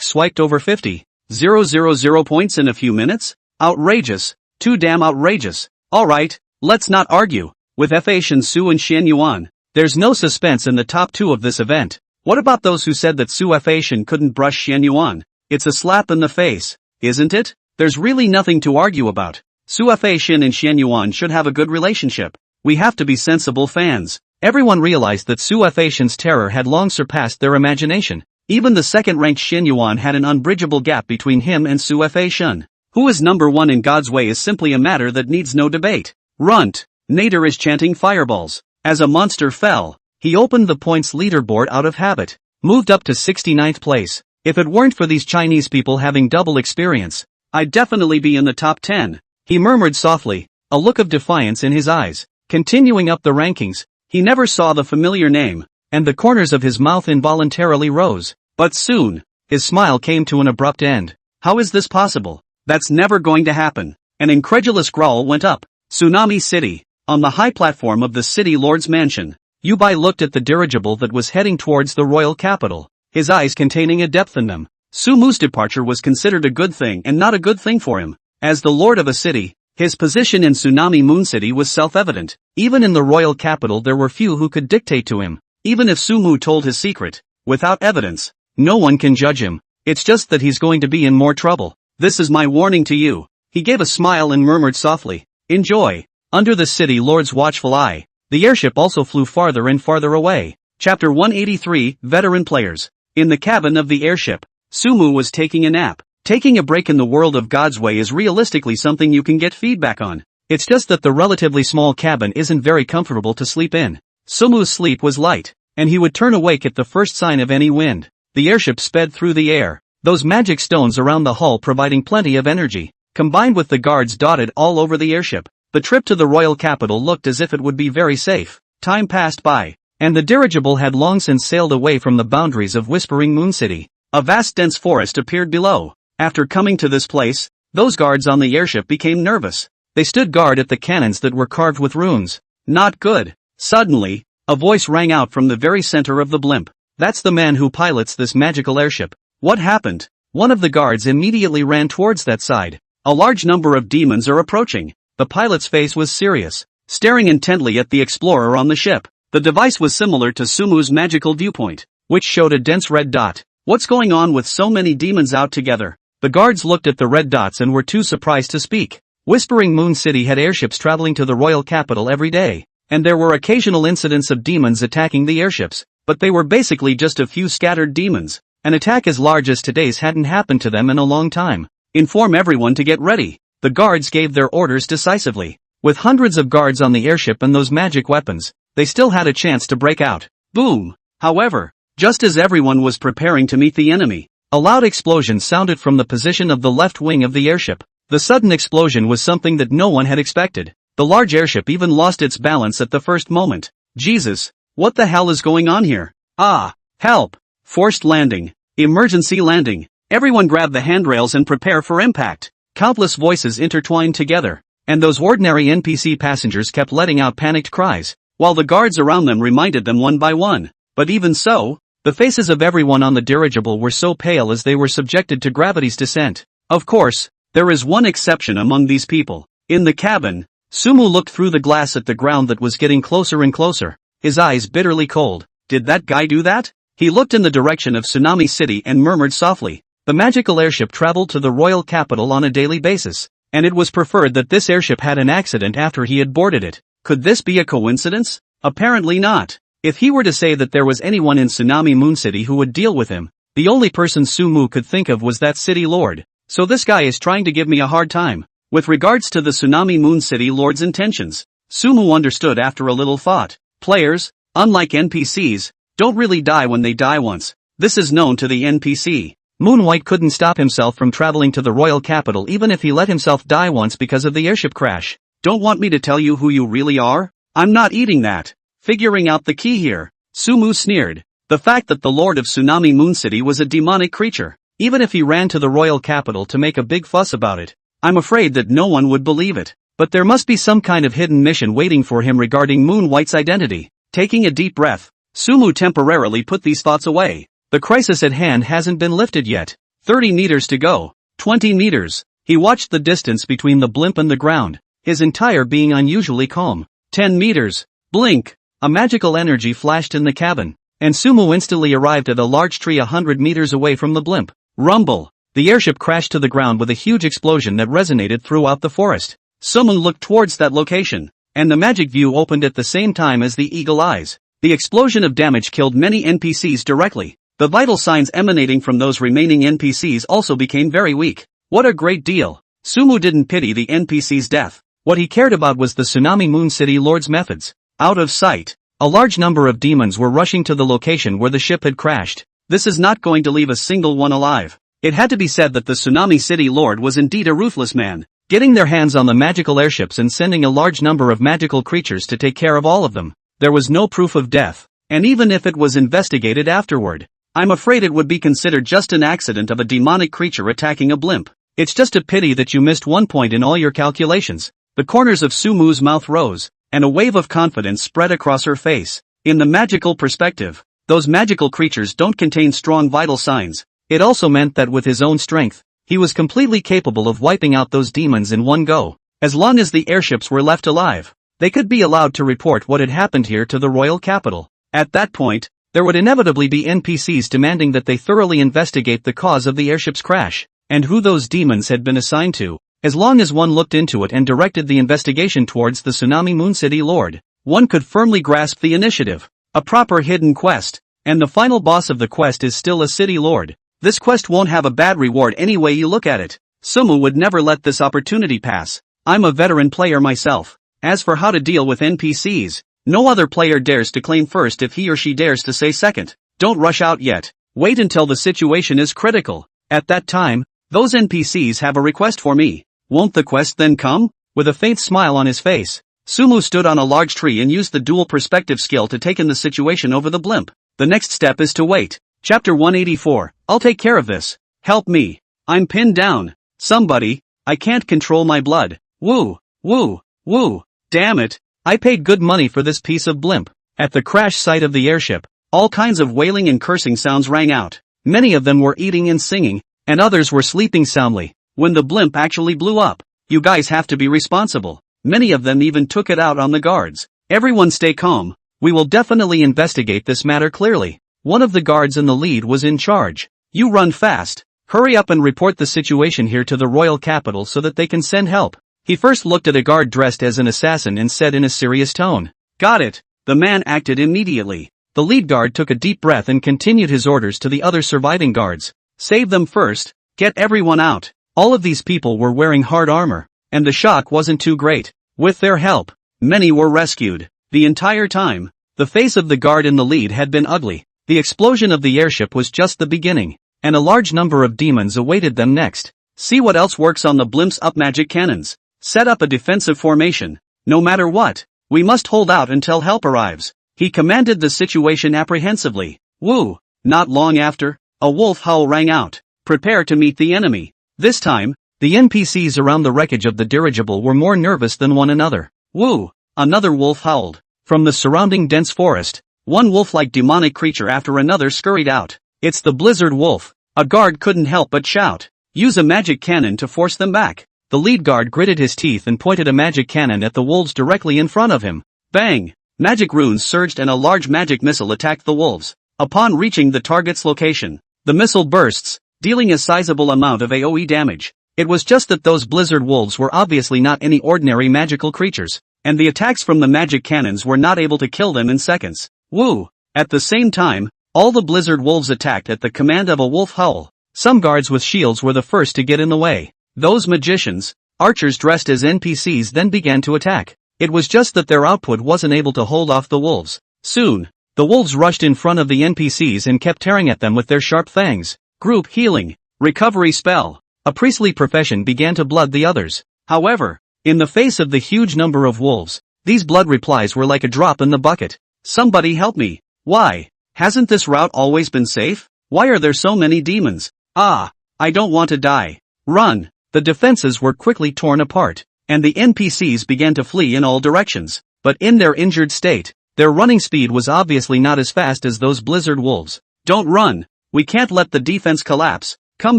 swiped over 50,000 points in a few minutes? Outrageous. Too damn outrageous. Alright, let's not argue. With Fation Su and Xian Yuan, there's no suspense in the top 2 of this event. What about those who said that Suefation couldn't brush Xian Yuan? It's a slap in the face, isn't it? There's really nothing to argue about. Suefation and Xian Yuan should have a good relationship. We have to be sensible fans. Everyone realized that Suefation's terror had long surpassed their imagination. Even the second-ranked Xian Yuan had an unbridgeable gap between him and Suefation. Who is number 1 in God's Way is simply a matter that needs no debate. Runt. Nader is chanting fireballs. As a monster fell, he opened the points leaderboard out of habit, moved up to 69th place. If it weren't for these Chinese people having double experience, I'd definitely be in the top 10. He murmured softly, a look of defiance in his eyes. Continuing up the rankings, he never saw the familiar name, and the corners of his mouth involuntarily rose. But soon, his smile came to an abrupt end. How is this possible? That's never going to happen. An incredulous growl went up. Tsunami City. On the high platform of the city lord's mansion, Yubai looked at the dirigible that was heading towards the royal capital, his eyes containing a depth in them. Sumu's departure was considered a good thing and not a good thing for him. As the lord of a city, his position in Tsunami Moon City was self-evident. Even in the royal capital there were few who could dictate to him. Even if Sumu told his secret, without evidence, no one can judge him. It's just that he's going to be in more trouble. This is my warning to you. He gave a smile and murmured softly, enjoy. Under the city lord's watchful eye, the airship also flew farther and farther away. Chapter 183, Veteran Players. In the cabin of the airship, Sumu was taking a nap. Taking a break in the world of God's Way is realistically something you can get feedback on. It's just that the relatively small cabin isn't very comfortable to sleep in. Sumu's sleep was light, and he would turn awake at the first sign of any wind. The airship sped through the air, those magic stones around the hull providing plenty of energy, combined with the guards dotted all over the airship. The trip to the royal capital looked as if it would be very safe. Time passed by, and the dirigible had long since sailed away from the boundaries of Whispering Moon City. A vast dense forest appeared below. After coming to this place, those guards on the airship became nervous. They stood guard at the cannons that were carved with runes. Not good. Suddenly, A voice rang out from the very center of the blimp. That's the man who pilots this magical airship. What happened? One of the guards immediately ran towards that side. A large number of demons are approaching. The pilot's face was serious, staring intently at the explorer on the ship. The device was similar to Sumu's magical viewpoint, which showed a dense red dot. What's going on with so many demons out together? The guards looked at the red dots and were too surprised to speak. Whispering Moon City had airships traveling to the royal capital every day, and there were occasional incidents of demons attacking the airships, but they were basically just a few scattered demons. An attack as large as today's hadn't happened to them in a long time. Inform everyone to get ready. The guards gave their orders decisively. With hundreds of guards on the airship and those magic weapons, they still had a chance to break out. Boom! However, just as everyone was preparing to meet the enemy, a loud explosion sounded from the position of the left wing of the airship. The sudden explosion was something that no one had expected. The large airship even lost its balance at the first moment. Jesus! What the hell is going on here? Ah! Help! Forced landing. Emergency landing. Everyone grab the handrails and prepare for impact. Countless voices intertwined together, and those ordinary NPC passengers kept letting out panicked cries, while the guards around them reminded them one by one. But even so, the faces of everyone on the dirigible were so pale as they were subjected to gravity's descent. Of course, there is one exception among these people. In the cabin, Sumu looked through the glass at the ground that was getting closer and closer, his eyes bitterly cold. Did that guy do that? He looked in the direction of Tsunami City and murmured softly. The magical airship traveled to the royal capital on a daily basis, and it was preferred that this airship had an accident after he had boarded it. Could this be a coincidence? Apparently not. If he were to say that there was anyone in Tsunami Moon City who would deal with him, the only person Sumu could think of was that city lord. So this guy is trying to give me a hard time. With regards to the Tsunami Moon City lord's intentions, Sumu understood after a little thought. Players, unlike NPCs, don't really die when they die once. This is known to the NPC. Moonwhite couldn't stop himself from traveling to the royal capital even if he let himself die once because of the airship crash. Don't want me to tell you who you really are? I'm not eating that. Figuring out the key here. Sumu sneered. The fact that the Lord of Tsunami Moon City was a demonic creature, even if he ran to the royal capital to make a big fuss about it, I'm afraid that no one would believe it. But there must be some kind of hidden mission waiting for him regarding Moonwhite's identity. Taking a deep breath, Sumu temporarily put these thoughts away. The crisis at hand hasn't been lifted yet. 30 meters to go. 20 meters. He watched the distance between the blimp and the ground, his entire being unusually calm. 10 meters. Blink. A magical energy flashed in the cabin, and Sumu instantly arrived at a large tree 100 meters away from the blimp. Rumble. The airship crashed to the ground with a huge explosion that resonated throughout the forest. Sumu looked towards that location, and the magic view opened at the same time as the eagle eyes. The explosion of damage killed many NPCs directly. The vital signs emanating from those remaining NPCs also became very weak. What a great deal. Sumu didn't pity the NPC's death. What he cared about was the Tsunami Moon City Lord's methods. Out of sight, a large number of demons were rushing to the location where the ship had crashed. This is not going to leave a single one alive. It had to be said that the Tsunami City Lord was indeed a ruthless man, getting their hands on the magical airships and sending a large number of magical creatures to take care of all of them. There was no proof of death, and even if it was investigated afterward, I'm afraid it would be considered just an accident of a demonic creature attacking a blimp. It's just a pity that you missed one point in all your calculations. The corners of Sumu's mouth rose, and a wave of confidence spread across her face. In the magical perspective, those magical creatures don't contain strong vital signs. It also meant that with his own strength, he was completely capable of wiping out those demons in one go. As long as the airships were left alive, they could be allowed to report what had happened here to the royal capital. At that point, there would inevitably be NPCs demanding that they thoroughly investigate the cause of the airship's crash, and who those demons had been assigned to. As long as one looked into it and directed the investigation towards the Tsunami Moon City Lord, one could firmly grasp the initiative. A proper hidden quest, and the final boss of the quest is still a city lord. This quest won't have a bad reward any way you look at it. Sumu would never let this opportunity pass. I'm a veteran player myself. As for how to deal with NPCs, no other player dares to claim first if he or she dares to say second. Don't rush out yet. Wait until the situation is critical. At that time, those NPCs have a request for me. Won't the quest then come? With a faint smile on his face, Sumu stood on a large tree and used the dual perspective skill to take in the situation over the blimp. The next step is to wait. Chapter 184. I'll take care of this. Help me. I'm pinned down. Somebody. I can't control my blood. Woo, woo, woo. Damn it. I paid good money for this piece of blimp, At the crash site of the airship, all kinds of wailing and cursing sounds rang out. Many of them were eating and singing, and others were sleeping soundly. When the blimp actually blew up, you guys have to be responsible. Many of them even took it out on the guards. Everyone stay calm. We will definitely investigate this matter clearly. One of the guards in the lead was in charge. You run fast. Hurry up and report the situation here to the royal capital so that they can send help. He first looked at a guard dressed as an assassin and said in a serious tone, "Got it." The man acted immediately. The lead guard took a deep breath and continued his orders to the other surviving guards. Save them first. Get everyone out. All of these people were wearing hard armor, and the shock wasn't too great. With their help, many were rescued. The entire time, the face of the guard in the lead had been ugly. The explosion of the airship was just the beginning, and a large number of demons awaited them next. See what else works on the blimp's up magic cannons. Set up a defensive formation. No matter what, we must hold out until help arrives. He commanded the situation apprehensively. Woo! Not long after, a wolf howl rang out. Prepare to meet the enemy. This time, the NPCs around the wreckage of the dirigible were more nervous than one another. Woo! Another wolf howled. From the surrounding dense forest, one wolf-like demonic creature after another scurried out. It's the blizzard wolf. A guard couldn't help but shout. Use a magic cannon to force them back. The lead guard gritted his teeth and pointed a magic cannon at the wolves directly in front of him. Bang! Magic runes surged and a large magic missile attacked the wolves. Upon reaching the target's location, the missile bursts, dealing a sizable amount of AoE damage. It was just that those blizzard wolves were obviously not any ordinary magical creatures, and the attacks from the magic cannons were not able to kill them in seconds. Woo! At the same time, all the blizzard wolves attacked at the command of a wolf howl. Some guards with shields were the first to get in the way. Those magicians, archers dressed as NPCs then began to attack. It was just that their output wasn't able to hold off the wolves. Soon, the wolves rushed in front of the NPCs and kept tearing at them with their sharp fangs. Group healing, recovery spell. A priestly profession began to blood the others. However, in the face of the huge number of wolves, these blood replies were like a drop in the bucket. Somebody help me. Why? Hasn't this route always been safe? Why are there so many demons? Ah, I don't want to die. Run. The defenses were quickly torn apart, and the NPCs began to flee in all directions. But in their injured state, their running speed was obviously not as fast as those blizzard wolves. Don't run. We can't let the defense collapse. Come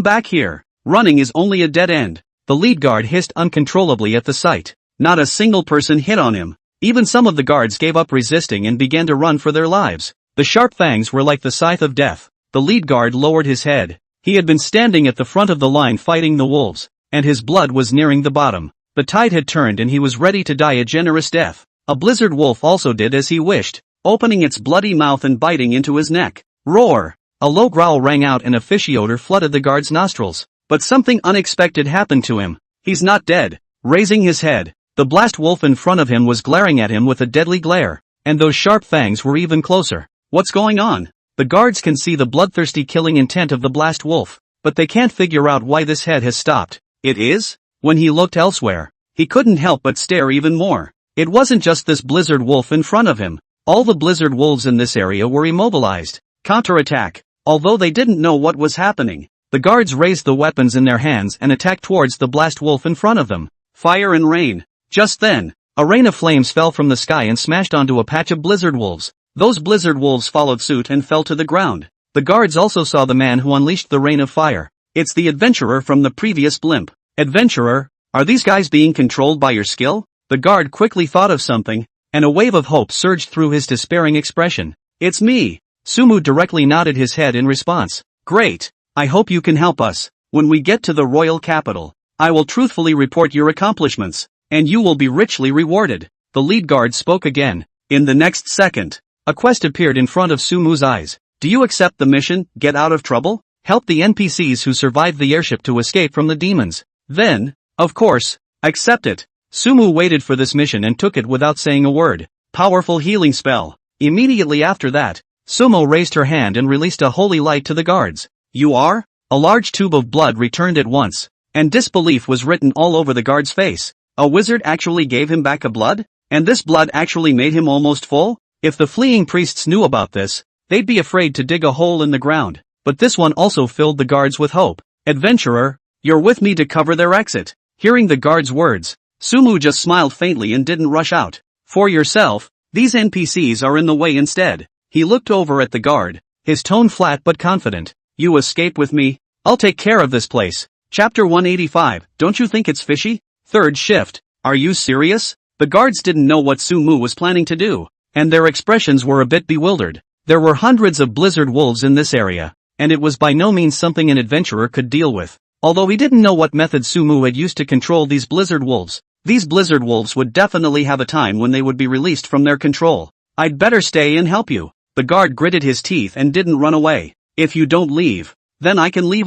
back here. Running is only a dead end. The lead guard hissed uncontrollably at the sight. Not a single person hit on him. Even some of the guards gave up resisting and began to run for their lives. The sharp fangs were like the scythe of death. The lead guard lowered his head. He had been standing at the front of the line fighting the wolves, and his blood was nearing the bottom. The tide had turned and he was ready to die a generous death. A blizzard wolf also did as he wished, opening its bloody mouth and biting into his neck. Roar! A low growl rang out and a fishy odor flooded the guard's nostrils. But something unexpected happened to him. He's not dead. Raising his head, the blast wolf in front of him was glaring at him with a deadly glare, and those sharp fangs were even closer. What's going on? The guards can see the bloodthirsty killing intent of the blast wolf, but they can't figure out why this head has stopped. It is? When he looked elsewhere, he couldn't help but stare even more. It wasn't just this blizzard wolf in front of him. All the blizzard wolves in this area were immobilized. Counterattack. Although they didn't know what was happening, the guards raised the weapons in their hands and attacked towards the blast wolf in front of them. Fire and rain. Just then, a rain of flames fell from the sky and smashed onto a patch of blizzard wolves. Those blizzard wolves followed suit and fell to the ground. The guards also saw the man who unleashed the rain of fire. It's the adventurer from the previous blimp. Adventurer, are these guys being controlled by your skill? The guard quickly thought of something, and a wave of hope surged through his despairing expression. It's me. Sumu directly nodded his head in response. Great. I hope you can help us. When we get to the royal capital, I will truthfully report your accomplishments, and you will be richly rewarded. The lead guard spoke again. In the next second, a quest appeared in front of Sumu's eyes. Do you accept the mission, get out of trouble? Help the NPCs who survived the airship to escape from the demons. Then, of course, accept it. Sumu waited for this mission and took it without saying a word. Powerful healing spell. Immediately after that, Sumo raised her hand and released a holy light to the guards. You are? A large tube of blood returned at once, and disbelief was written all over the guard's face. A wizard actually gave him back a blood? And this blood actually made him almost full? If the fleeing priests knew about this, they'd be afraid to dig a hole in the ground. But this one also filled the guards with hope. Adventurer, you're with me to cover their exit. Hearing the guard's words, Sumu just smiled faintly and didn't rush out. For yourself, These NPCs are in the way instead. He looked over at the guard, his tone flat but confident. You escape with me? I'll take care of this place. Chapter 185, don't you think it's fishy? Third shift. Are you serious? The guards didn't know what Sumu was planning to do, and their expressions were a bit bewildered. There were hundreds of blizzard wolves in this area, and it was by no means something an adventurer could deal with. Although he didn't know what method Sumu had used to control these blizzard wolves, these blizzard wolves would definitely have a time when they would be released from their control. I'd better stay and help you. The guard gritted his teeth and didn't run away. If you don't leave, then I can leave.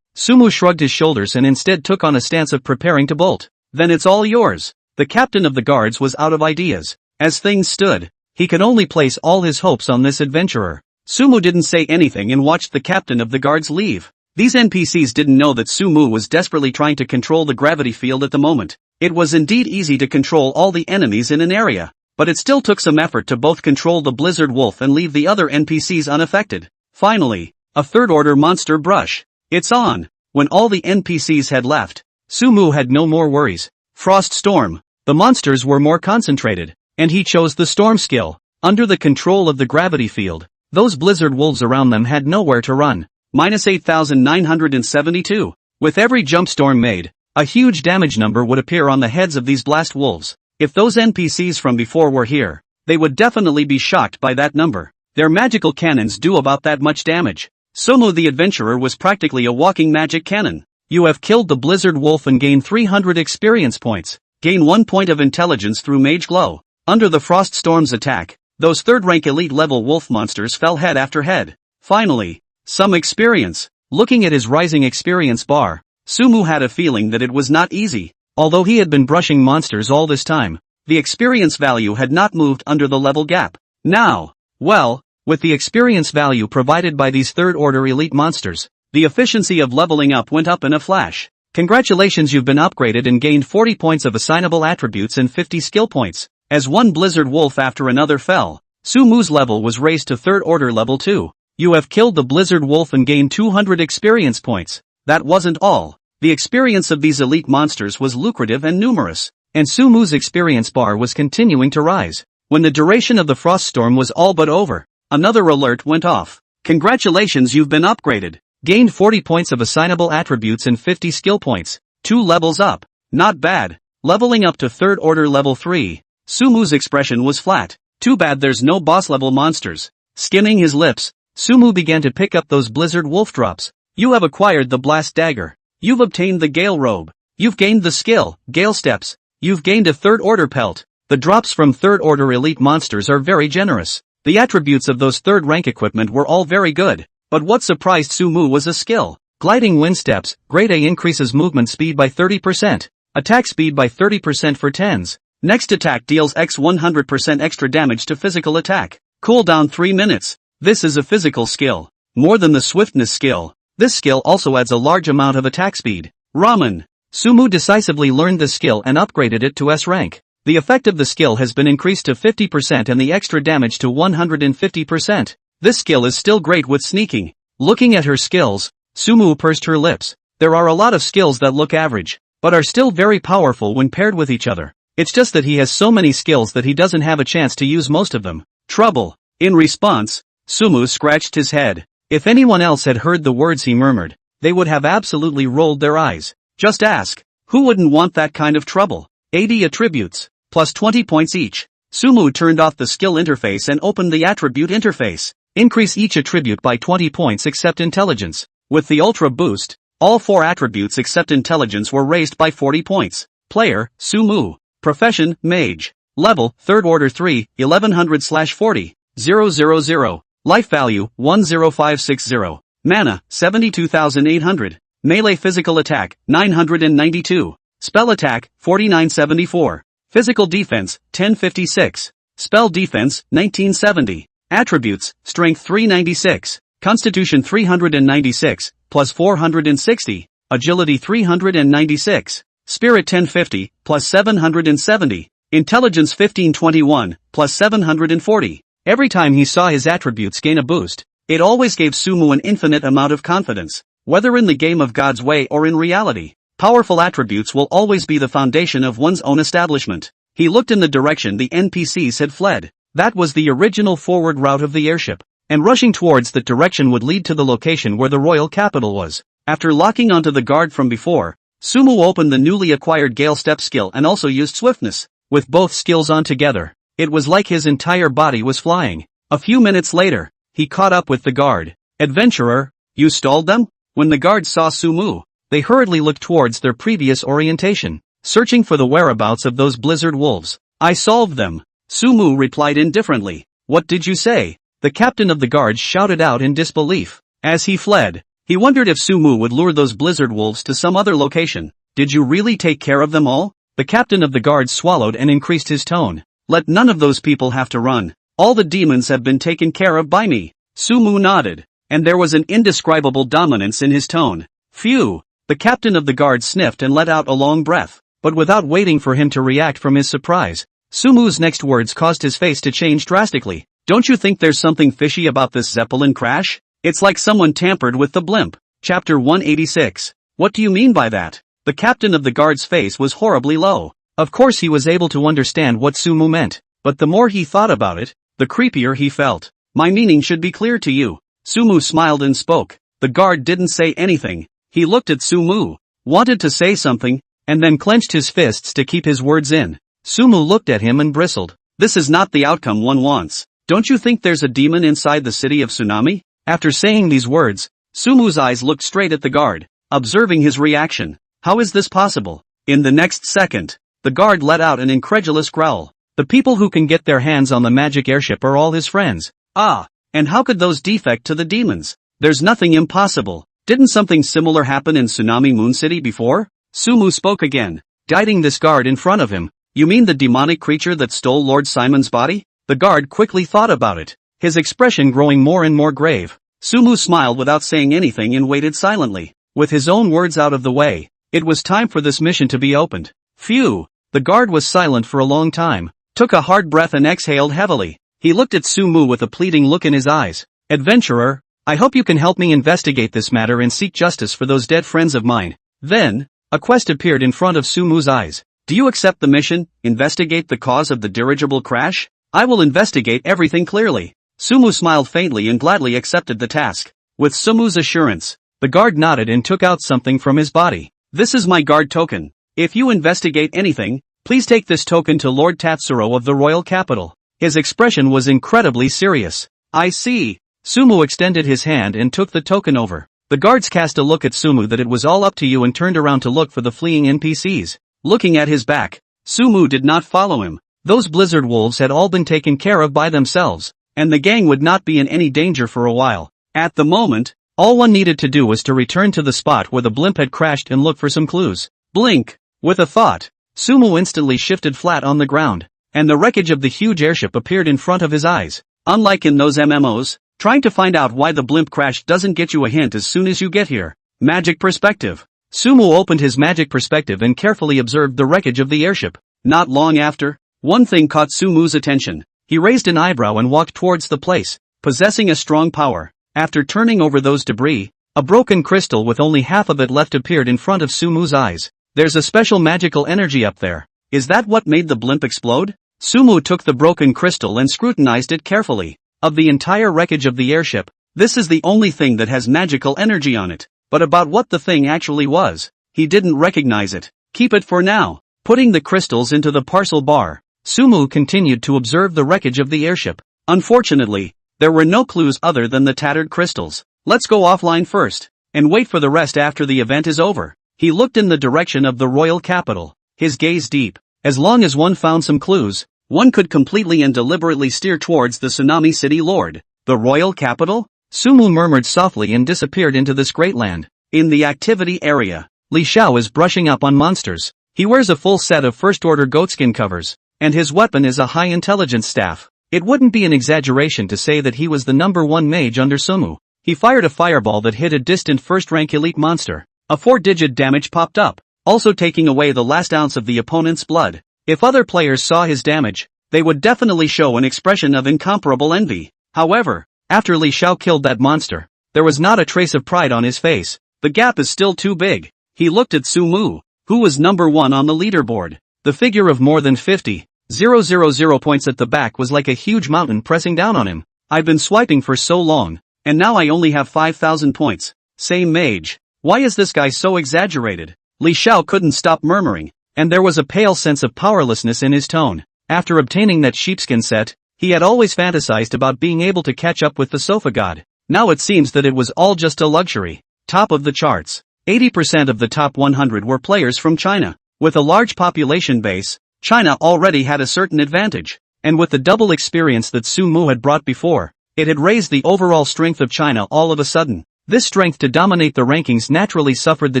Sumu shrugged his shoulders and instead took on a stance of preparing to bolt. Then it's all yours. The captain of the guards was out of ideas. As things stood, he could only place all his hopes on this adventurer. Sumu didn't say anything and watched the captain of the guards leave. These NPCs didn't know that Sumu was desperately trying to control the gravity field at the moment. It was indeed easy to control all the enemies in an area, but it still took some effort to both control the blizzard wolf and leave the other NPCs unaffected. Finally, a third-order monster brush. It's on. When all the NPCs had left, Sumu had no more worries. Frost Storm. The monsters were more concentrated, and he chose the Storm skill. Under the control of the gravity field, those blizzard wolves around them had nowhere to run. Minus 8,972. With every jump Storm made, a huge damage number would appear on the heads of these blast wolves. If those NPCs from before were here, they would definitely be shocked by that number. Their magical cannons do about that much damage. Sumu the adventurer was practically a walking magic cannon. You have killed the blizzard wolf and gained 300 experience points. Gain 1 point of intelligence through Mage Glow. Under the Frost Storm's attack, those third-rank elite-level wolf monsters fell head after head. Finally, some experience. Looking at his rising experience bar, Sumu had a feeling that it was not easy. Although he had been brushing monsters all this time, the experience value had not moved under the level gap. Now, well, with the experience value provided by these third-order elite monsters, the efficiency of leveling up went up in a flash. Congratulations, you've been upgraded and gained 40 points of assignable attributes and 50 skill points. As one blizzard wolf after another fell, Sumu's level was raised to third-order level 2. You have killed the blizzard wolf and gained 200 experience points. That wasn't all. The experience of these elite monsters was lucrative and numerous, and Sumu's experience bar was continuing to rise. When the duration of the frost storm was all but over, another alert went off. Congratulations, you've been upgraded. Gained 40 points of assignable attributes and 50 skill points. 2 levels up. Not bad. Leveling up to third order level 3. Sumu's expression was flat. Too bad there's no boss level monsters. Skimming his lips, Sumu began to pick up those blizzard wolf drops. You have acquired the blast dagger. You've obtained the gale robe. You've gained the skill, gale steps. You've gained a third order pelt. The drops from third order elite monsters are very generous. The attributes of those third rank equipment were all very good. But what surprised Sumu was a skill. Gliding wind steps, grade A increases movement speed by 30%. Attack speed by 30% for 10s. Next attack deals X 100% extra damage to physical attack. Cooldown 3 minutes. This is a physical skill. More than the swiftness skill. This skill also adds a large amount of attack speed. Ramen. Sumu decisively learned the skill and upgraded it to S rank. The effect of the skill has been increased to 50% and the extra damage to 150%. This skill is still great with sneaking. Looking at her skills, Sumu pursed her lips. There are a lot of skills that look average, but are still very powerful when paired with each other. It's just that he has so many skills that he doesn't have a chance to use most of them. Trouble. In response, Sumu scratched his head. If anyone else had heard the words he murmured, they would have absolutely rolled their eyes. Just ask, who wouldn't want that kind of trouble? 80 attributes, plus 20 points each. Sumu turned off the skill interface and opened the attribute interface. Increase each attribute by 20 points except intelligence. With the Ultra Boost, all 4 attributes except intelligence were raised by 40 points. Player, Sumu. Profession, Mage. Level, 3rd Order 3, 1100/40, 000. Life value, 10560. Mana, 72,800. Melee physical attack, 992. Spell attack, 4974. Physical defense, 1056. Spell defense, 1970. Attributes, Strength 396, Constitution 396, plus 460, Agility 396, Spirit 1050, plus 770, Intelligence 1521, plus 740. Every time he saw his attributes gain a boost, it always gave Sumu an infinite amount of confidence. Whether in the game of God's way or in reality, powerful attributes will always be the foundation of one's own establishment. He looked in the direction the NPCs had fled. That was the original forward route of the airship, and rushing towards that direction would lead to the location where the royal capital was. After locking onto the guard from before, Sumu opened the newly acquired Gale Step skill and also used swiftness. With both skills on together, it was like his entire body was flying. A few minutes later, he caught up with the guard. Adventurer, you stalled them? When the guards saw Sumu, they hurriedly looked towards their previous orientation, searching for the whereabouts of those blizzard wolves. I solved them, Sumu replied indifferently. What did you say? The captain of the guards shouted out in disbelief. As he fled, he wondered if Sumu would lure those blizzard wolves to some other location. Did you really take care of them all? The captain of the guards swallowed and increased his tone. Let none of those people have to run. All the demons have been taken care of by me. Sumu nodded, and there was an indescribable dominance in his tone. Phew! The captain of the guards sniffed and let out a long breath, but without waiting for him to react from his surprise, Sumu's next words caused his face to change drastically. Don't you think there's something fishy about this Zeppelin crash? It's like someone tampered with the blimp. Chapter 186. What do you mean by that? The captain of the guard's face was horribly low. Of course he was able to understand what Sumu meant, but the more he thought about it, the creepier he felt. My meaning should be clear to you. Sumu smiled and spoke. The guard didn't say anything. He looked at Sumu, wanted to say something, and then clenched his fists to keep his words in. Sumu looked at him and bristled. This is not the outcome one wants. Don't you think there's a demon inside the city of Tsunami? After saying these words, Sumu's eyes looked straight at the guard, observing his reaction. How is this possible? In the next second, the guard let out an incredulous growl. The people who can get their hands on the magic airship are all his friends. Ah, and how could those defect to the demons? There's nothing impossible. Didn't something similar happen in Tsunami Moon City before? Sumu spoke again, guiding this guard in front of him. You mean the demonic creature that stole Lord Simon's body? The guard quickly thought about it, his expression growing more and more grave. Sumu smiled without saying anything and waited silently. With his own words out of the way, it was time for this mission to be opened. Phew! The guard was silent for a long time, took a hard breath and exhaled heavily. He looked at Sumu with a pleading look in his eyes. Adventurer, I hope you can help me investigate this matter and seek justice for those dead friends of mine. Then, a quest appeared in front of Sumu's eyes. Do you accept the mission? Investigate the cause of the dirigible crash? I will investigate everything clearly. Sumu smiled faintly and gladly accepted the task. With Sumu's assurance, the guard nodded and took out something from his body. This is my guard token. If you investigate anything, please take this token to Lord Tatsuro of the royal capital. His expression was incredibly serious. I see. Sumu extended his hand and took the token over. The guards cast a look at Sumu that it was all up to you and turned around to look for the fleeing NPCs. Looking at his back, Sumu did not follow him. Those blizzard wolves had all been taken care of by themselves, and the gang would not be in any danger for a while. At the moment, all one needed to do was to return to the spot where the blimp had crashed and look for some clues. Blink! With a thought, Sumu instantly shifted flat on the ground, and the wreckage of the huge airship appeared in front of his eyes. Unlike in those MMOs, trying to find out why the blimp crashed doesn't get you a hint as soon as you get here. Magic perspective. Sumu opened his magic perspective and carefully observed the wreckage of the airship. Not long after, one thing caught Sumu's attention. He raised an eyebrow and walked towards the place, possessing a strong power. After turning over those debris, a broken crystal with only half of it left appeared in front of Sumu's eyes. There's a special magical energy up there. Is that what made the blimp explode? Sumu took the broken crystal and scrutinized it carefully. Of the entire wreckage of the airship, this is the only thing that has magical energy on it. But about what the thing actually was, he didn't recognize it. Keep it for now. Putting the crystals into the parcel bar, Sumu continued to observe the wreckage of the airship. Unfortunately, there were no clues other than the tattered crystals. Let's go offline first, and wait for the rest after the event is over. He looked in the direction of the royal capital, his gaze deep. As long as one found some clues, one could completely and deliberately steer towards the Tsunami City Lord. The royal capital? Sumu murmured softly and disappeared into this great land. In the activity area, Li Xiao is brushing up on monsters. He wears a full set of first-order goatskin covers, and his weapon is a high-intelligence staff. It wouldn't be an exaggeration to say that he was the #1 mage under Sumu. He fired a fireball that hit a distant first-rank elite monster. A 4-digit damage popped up, also taking away the last ounce of the opponent's blood. If other players saw his damage, they would definitely show an expression of incomparable envy. However, after Li Xiao killed that monster, there was not a trace of pride on his face. The gap is still too big. He looked at Sumu, who was #1 on the leaderboard. The figure of more than 50, 000 points at the back was like a huge mountain pressing down on him. I've been swiping for so long, and now I only have 5,000 points. Same mage. Why is this guy so exaggerated? Li Xiao couldn't stop murmuring, and there was a pale sense of powerlessness in his tone. After obtaining that sheepskin set, he had always fantasized about being able to catch up with the sofa god. Now it seems that it was all just a luxury. Top of the charts. 80% of the top 100 were players from China. With a large population base, China already had a certain advantage, and with the double experience that Su Mu had brought before, it had raised the overall strength of China all of a sudden. This strength to dominate the rankings naturally suffered the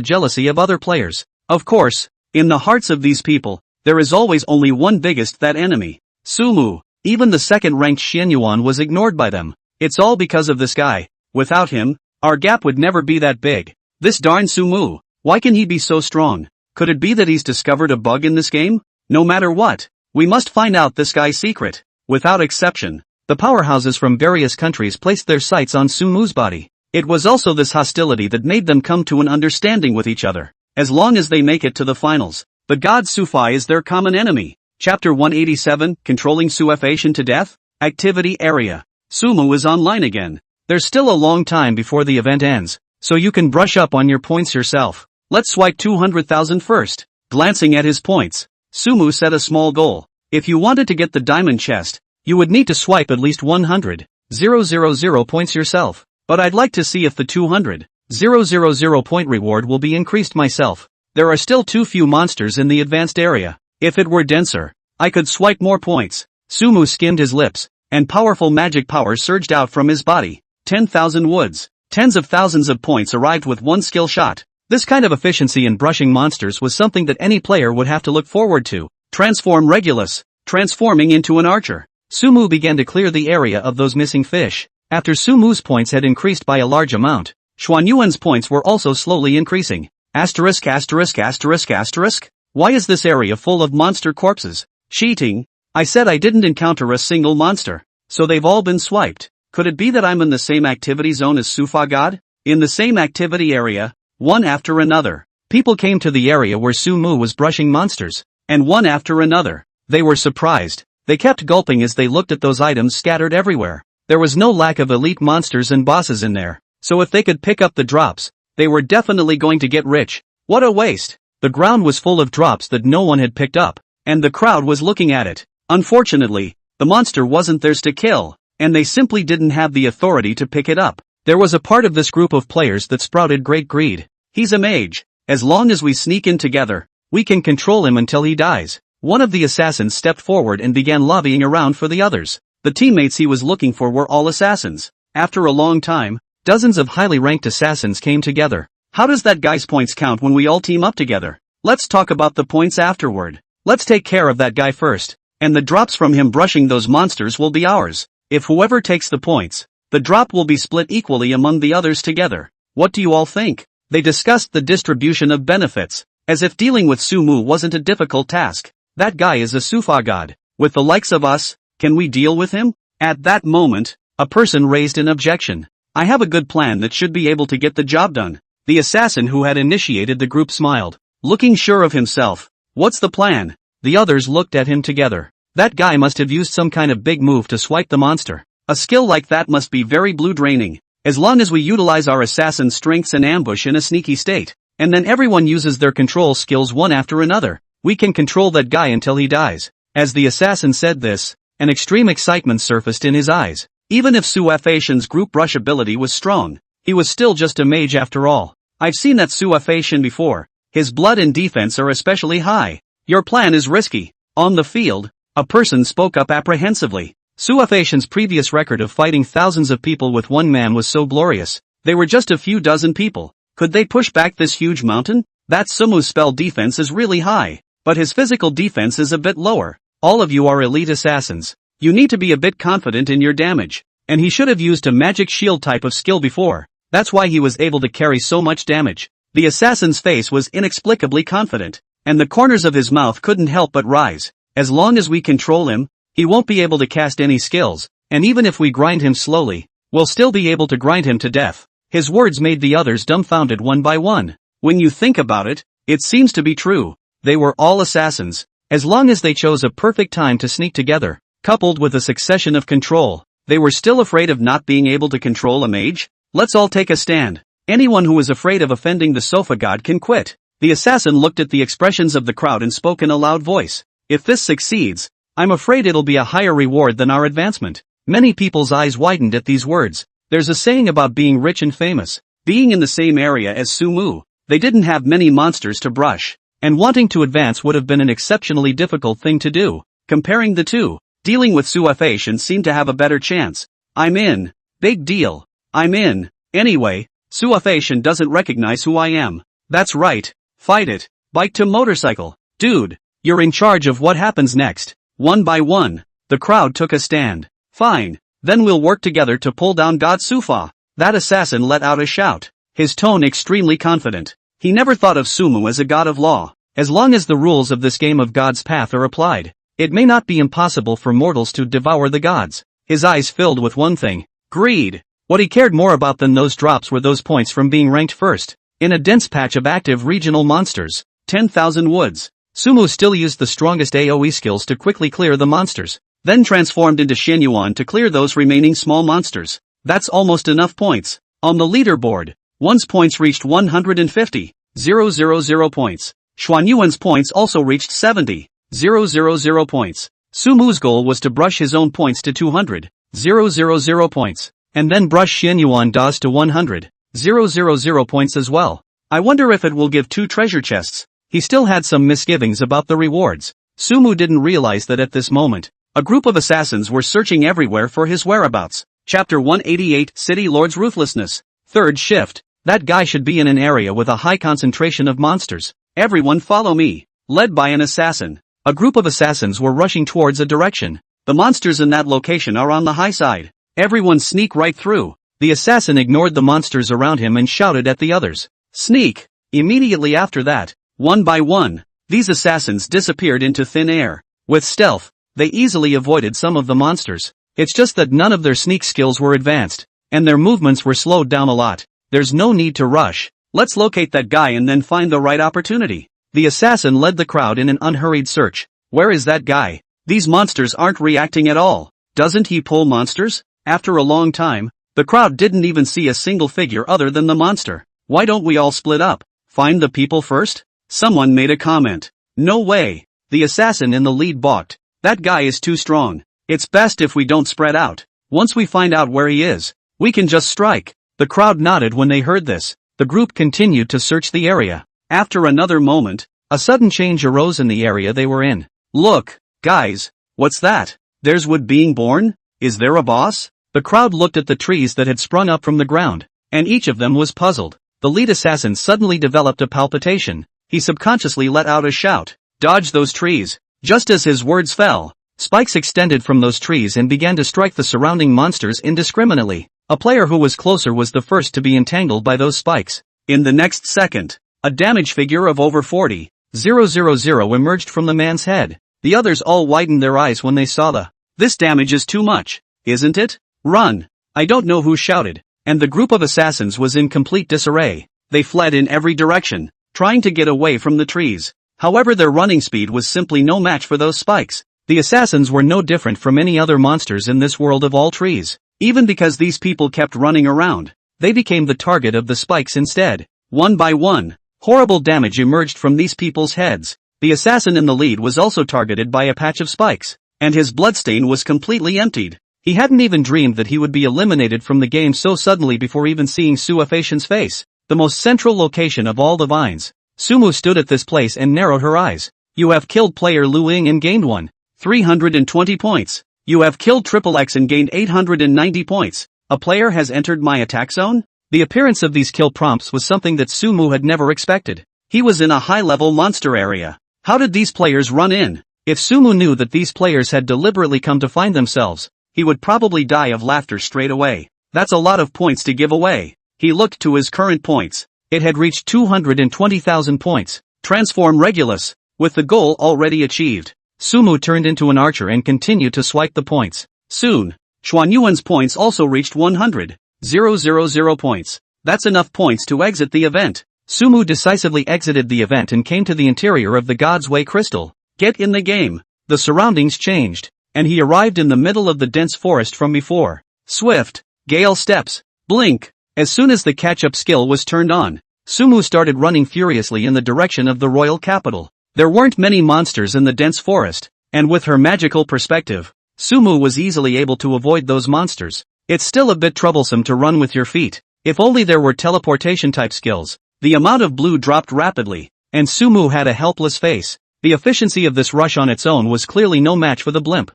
jealousy of other players. Of course, in the hearts of these people, there is always only one biggest that enemy. Su Mu. Even the second-ranked Xianyuan was ignored by them. It's all because of this guy. Without him, our gap would never be that big. This darn Su Mu, why can he be so strong? Could it be that he's discovered a bug in this game? No matter what, we must find out this guy's secret. Without exception, the powerhouses from various countries placed their sights on Su Mu's body. It was also this hostility that made them come to an understanding with each other. As long as they make it to the finals, the god Sufai is their common enemy. Chapter 187, Controlling Suefation to Death? Activity Area. Sumu is online again. There's still a long time before the event ends, so you can brush up on your points yourself. Let's swipe 200,000 first. Glancing at his points, Sumu set a small goal. If you wanted to get the diamond chest, you would need to swipe at least 100,000 points yourself. But I'd like to see if the 200,000 point reward will be increased myself. There are still too few monsters in the advanced area. If it were denser, I could swipe more points. Sumu skimmed his lips, and powerful magic power surged out from his body. 10,000 woods. Tens of thousands of points arrived with one skill shot. This kind of efficiency in brushing monsters was something that any player would have to look forward to. Transform Regulus. Transforming into an archer, Sumu began to clear the area of those missing fish. After Sumu's points had increased by a large amount, Xuanyuan's points were also slowly increasing. Asterisk asterisk asterisk asterisk. Why is this area full of monster corpses? Cheating. I said I didn't encounter a single monster, so they've all been swiped. Could it be that I'm in the same activity zone as Sufa God? In the same activity area, one after another, people came to the area where Su Mu was brushing monsters, and one after another, they were surprised. They kept gulping as they looked at those items scattered everywhere. There was no lack of elite monsters and bosses in there, so if they could pick up the drops, they were definitely going to get rich. What a waste! The ground was full of drops that no one had picked up, and the crowd was looking at it. Unfortunately, the monster wasn't theirs to kill, and they simply didn't have the authority to pick it up. There was a part of this group of players that sprouted great greed. He's a mage. As long as we sneak in together, we can control him until he dies. One of the assassins stepped forward and began lobbying around for the others. The teammates he was looking for were all assassins. After a long time, dozens of highly ranked assassins came together. How does that guy's points count when we all team up together? Let's talk about the points afterward. Let's take care of that guy first, and the drops from him brushing those monsters will be ours. If whoever takes the points, the drop will be split equally among the others together. What do you all think? They discussed the distribution of benefits, as if dealing with Su Mu wasn't a difficult task. That guy is a Sufa god. With the likes of us, can we deal with him? At that moment, a person raised an objection. I have a good plan that should be able to get the job done. The assassin who had initiated the group smiled, looking sure of himself. What's the plan? The others looked at him together. That guy must have used some kind of big move to swipe the monster. A skill like that must be very blue draining. As long as we utilize our assassin's strengths and ambush in a sneaky state, and then everyone uses their control skills one after another, we can control that guy until he dies. As the assassin said this, an extreme excitement surfaced in his eyes. Even if Suefatian's group brush ability was strong, he was still just a mage after all. I've seen that Suefatian before. His blood and defense are especially high. Your plan is risky. On the field, a person spoke up apprehensively. Suefatian's previous record of fighting thousands of people with one man was so glorious. They were just a few dozen people. Could they push back this huge mountain? That Sumu's spell defense is really high, but his physical defense is a bit lower. All of you are elite assassins. You need to be a bit confident in your damage, and he should have used a magic shield type of skill before. That's why he was able to carry so much damage. The assassin's face was inexplicably confident, and the corners of his mouth couldn't help but rise. As long as we control him, he won't be able to cast any skills, and even if we grind him slowly, we'll still be able to grind him to death. His words made the others dumbfounded one by one. When you think about it, it seems to be true. They were all assassins. As long as they chose a perfect time to sneak together, coupled with a succession of control, they were still afraid of not being able to control a mage? Let's all take a stand. Anyone who is afraid of offending the sofa god can quit. The assassin looked at the expressions of the crowd and spoke in a loud voice. If this succeeds, I'm afraid it'll be a higher reward than our advancement. Many people's eyes widened at these words. There's a saying about being rich and famous. Being in the same area as Sumu, they didn't have many monsters to brush, and wanting to advance would have been an exceptionally difficult thing to do. Comparing the two, dealing with Suafation seemed to have a better chance. I'm in. Big deal. I'm in. Anyway, Suafation doesn't recognize who I am. That's right. Fight it. Bike to motorcycle. Dude, you're in charge of what happens next. One by one, the crowd took a stand. Fine. Then we'll work together to pull down God Sufa. That assassin let out a shout, his tone extremely confident. He never thought of Sumu as a god of law. As long as the rules of this game of God's path are applied, it may not be impossible for mortals to devour the gods. His eyes filled with one thing: greed. What he cared more about than those drops were those points from being ranked first in a dense patch of active regional monsters. 10,000 woods. Sumu still used the strongest AoE skills to quickly clear the monsters, then transformed into Shenyuan to clear those remaining small monsters. That's almost enough points. On the leaderboard, one's points reached 150,000 points. Xuanyuan's points also reached 70,000 points. Sumu's goal was to brush his own points to 200,000 points, and then brush Shenyuan Da's to 100,000 points as well. I wonder if it will give 2 treasure chests. He still had some misgivings about the rewards. Sumu didn't realize that at this moment, a group of assassins were searching everywhere for his whereabouts. Chapter 188, City Lord's Ruthlessness. Third shift. That guy should be in an area with a high concentration of monsters. Everyone follow me. Led by an assassin, a group of assassins were rushing towards a direction. The monsters in that location are on the high side. Everyone sneak right through. The assassin ignored the monsters around him and shouted at the others. Sneak! Immediately after that, one by one, these assassins disappeared into thin air. With stealth, they easily avoided some of the monsters. It's just that none of their sneak skills were advanced, and their movements were slowed down a lot. There's no need to rush. Let's locate that guy and then find the right opportunity. The assassin led the crowd in an unhurried search. Where is that guy? These monsters aren't reacting at all. Doesn't he pull monsters? After a long time, the crowd didn't even see a single figure other than the monster. Why don't we all split up? Find the people first? Someone made a comment. No way. The assassin in the lead balked. That guy is too strong. It's best if we don't spread out. Once we find out where he is, we can just strike. The crowd nodded when they heard this. The group continued to search the area. After another moment, a sudden change arose in the area they were in. Look, guys, what's that? There's wood being born? Is there a boss? The crowd looked at the trees that had sprung up from the ground, and each of them was puzzled. The lead assassin suddenly developed a palpitation. He subconsciously let out a shout. Dodge those trees. Just as his words fell, spikes extended from those trees and began to strike the surrounding monsters indiscriminately. A player who was closer was the first to be entangled by those spikes. In the next second, a damage figure of over 40,000 emerged from the man's head. The others all widened their eyes when they saw This damage is too much, isn't it? Run! I don't know who shouted, and the group of assassins was in complete disarray. They fled in every direction, trying to get away from the trees. However, their running speed was simply no match for those spikes. The assassins were no different from any other monsters in this world of all trees. Even because these people kept running around, they became the target of the spikes instead. One by one, horrible damage emerged from these people's heads. The assassin in the lead was also targeted by a patch of spikes, and his bloodstain was completely emptied. He hadn't even dreamed that he would be eliminated from the game so suddenly before even seeing Suafation's face, the most central location of all the vines. Sumu stood at this place and narrowed her eyes. You have killed player Lu Ying and gained 320 points. You have killed Triple X and gained 890 points. A player has entered my attack zone? The appearance of these kill prompts was something that Sumu had never expected. He was in a high-level monster area. How did these players run in? If Sumu knew that these players had deliberately come to find themselves, he would probably die of laughter straight away. That's a lot of points to give away. He looked to his current points. It had reached 220,000 points. Transform Regulus, with the goal already achieved. Sumu turned into an archer and continued to swipe the points. Soon, Xuanyuan's points also reached 100,000 points. That's enough points to exit the event. Sumu decisively exited the event and came to the interior of the God's Way crystal. Get in the game. The surroundings changed, and he arrived in the middle of the dense forest from before. Swift, Gale steps, blink. As soon as the catch-up skill was turned on, Sumu started running furiously in the direction of the royal capital. There weren't many monsters in the dense forest, and with her magical perspective, Sumu was easily able to avoid those monsters. It's still a bit troublesome to run with your feet. If only there were teleportation-type skills. The amount of blue dropped rapidly, and Sumu had a helpless face. The efficiency of this rush on its own was clearly no match for the blimp.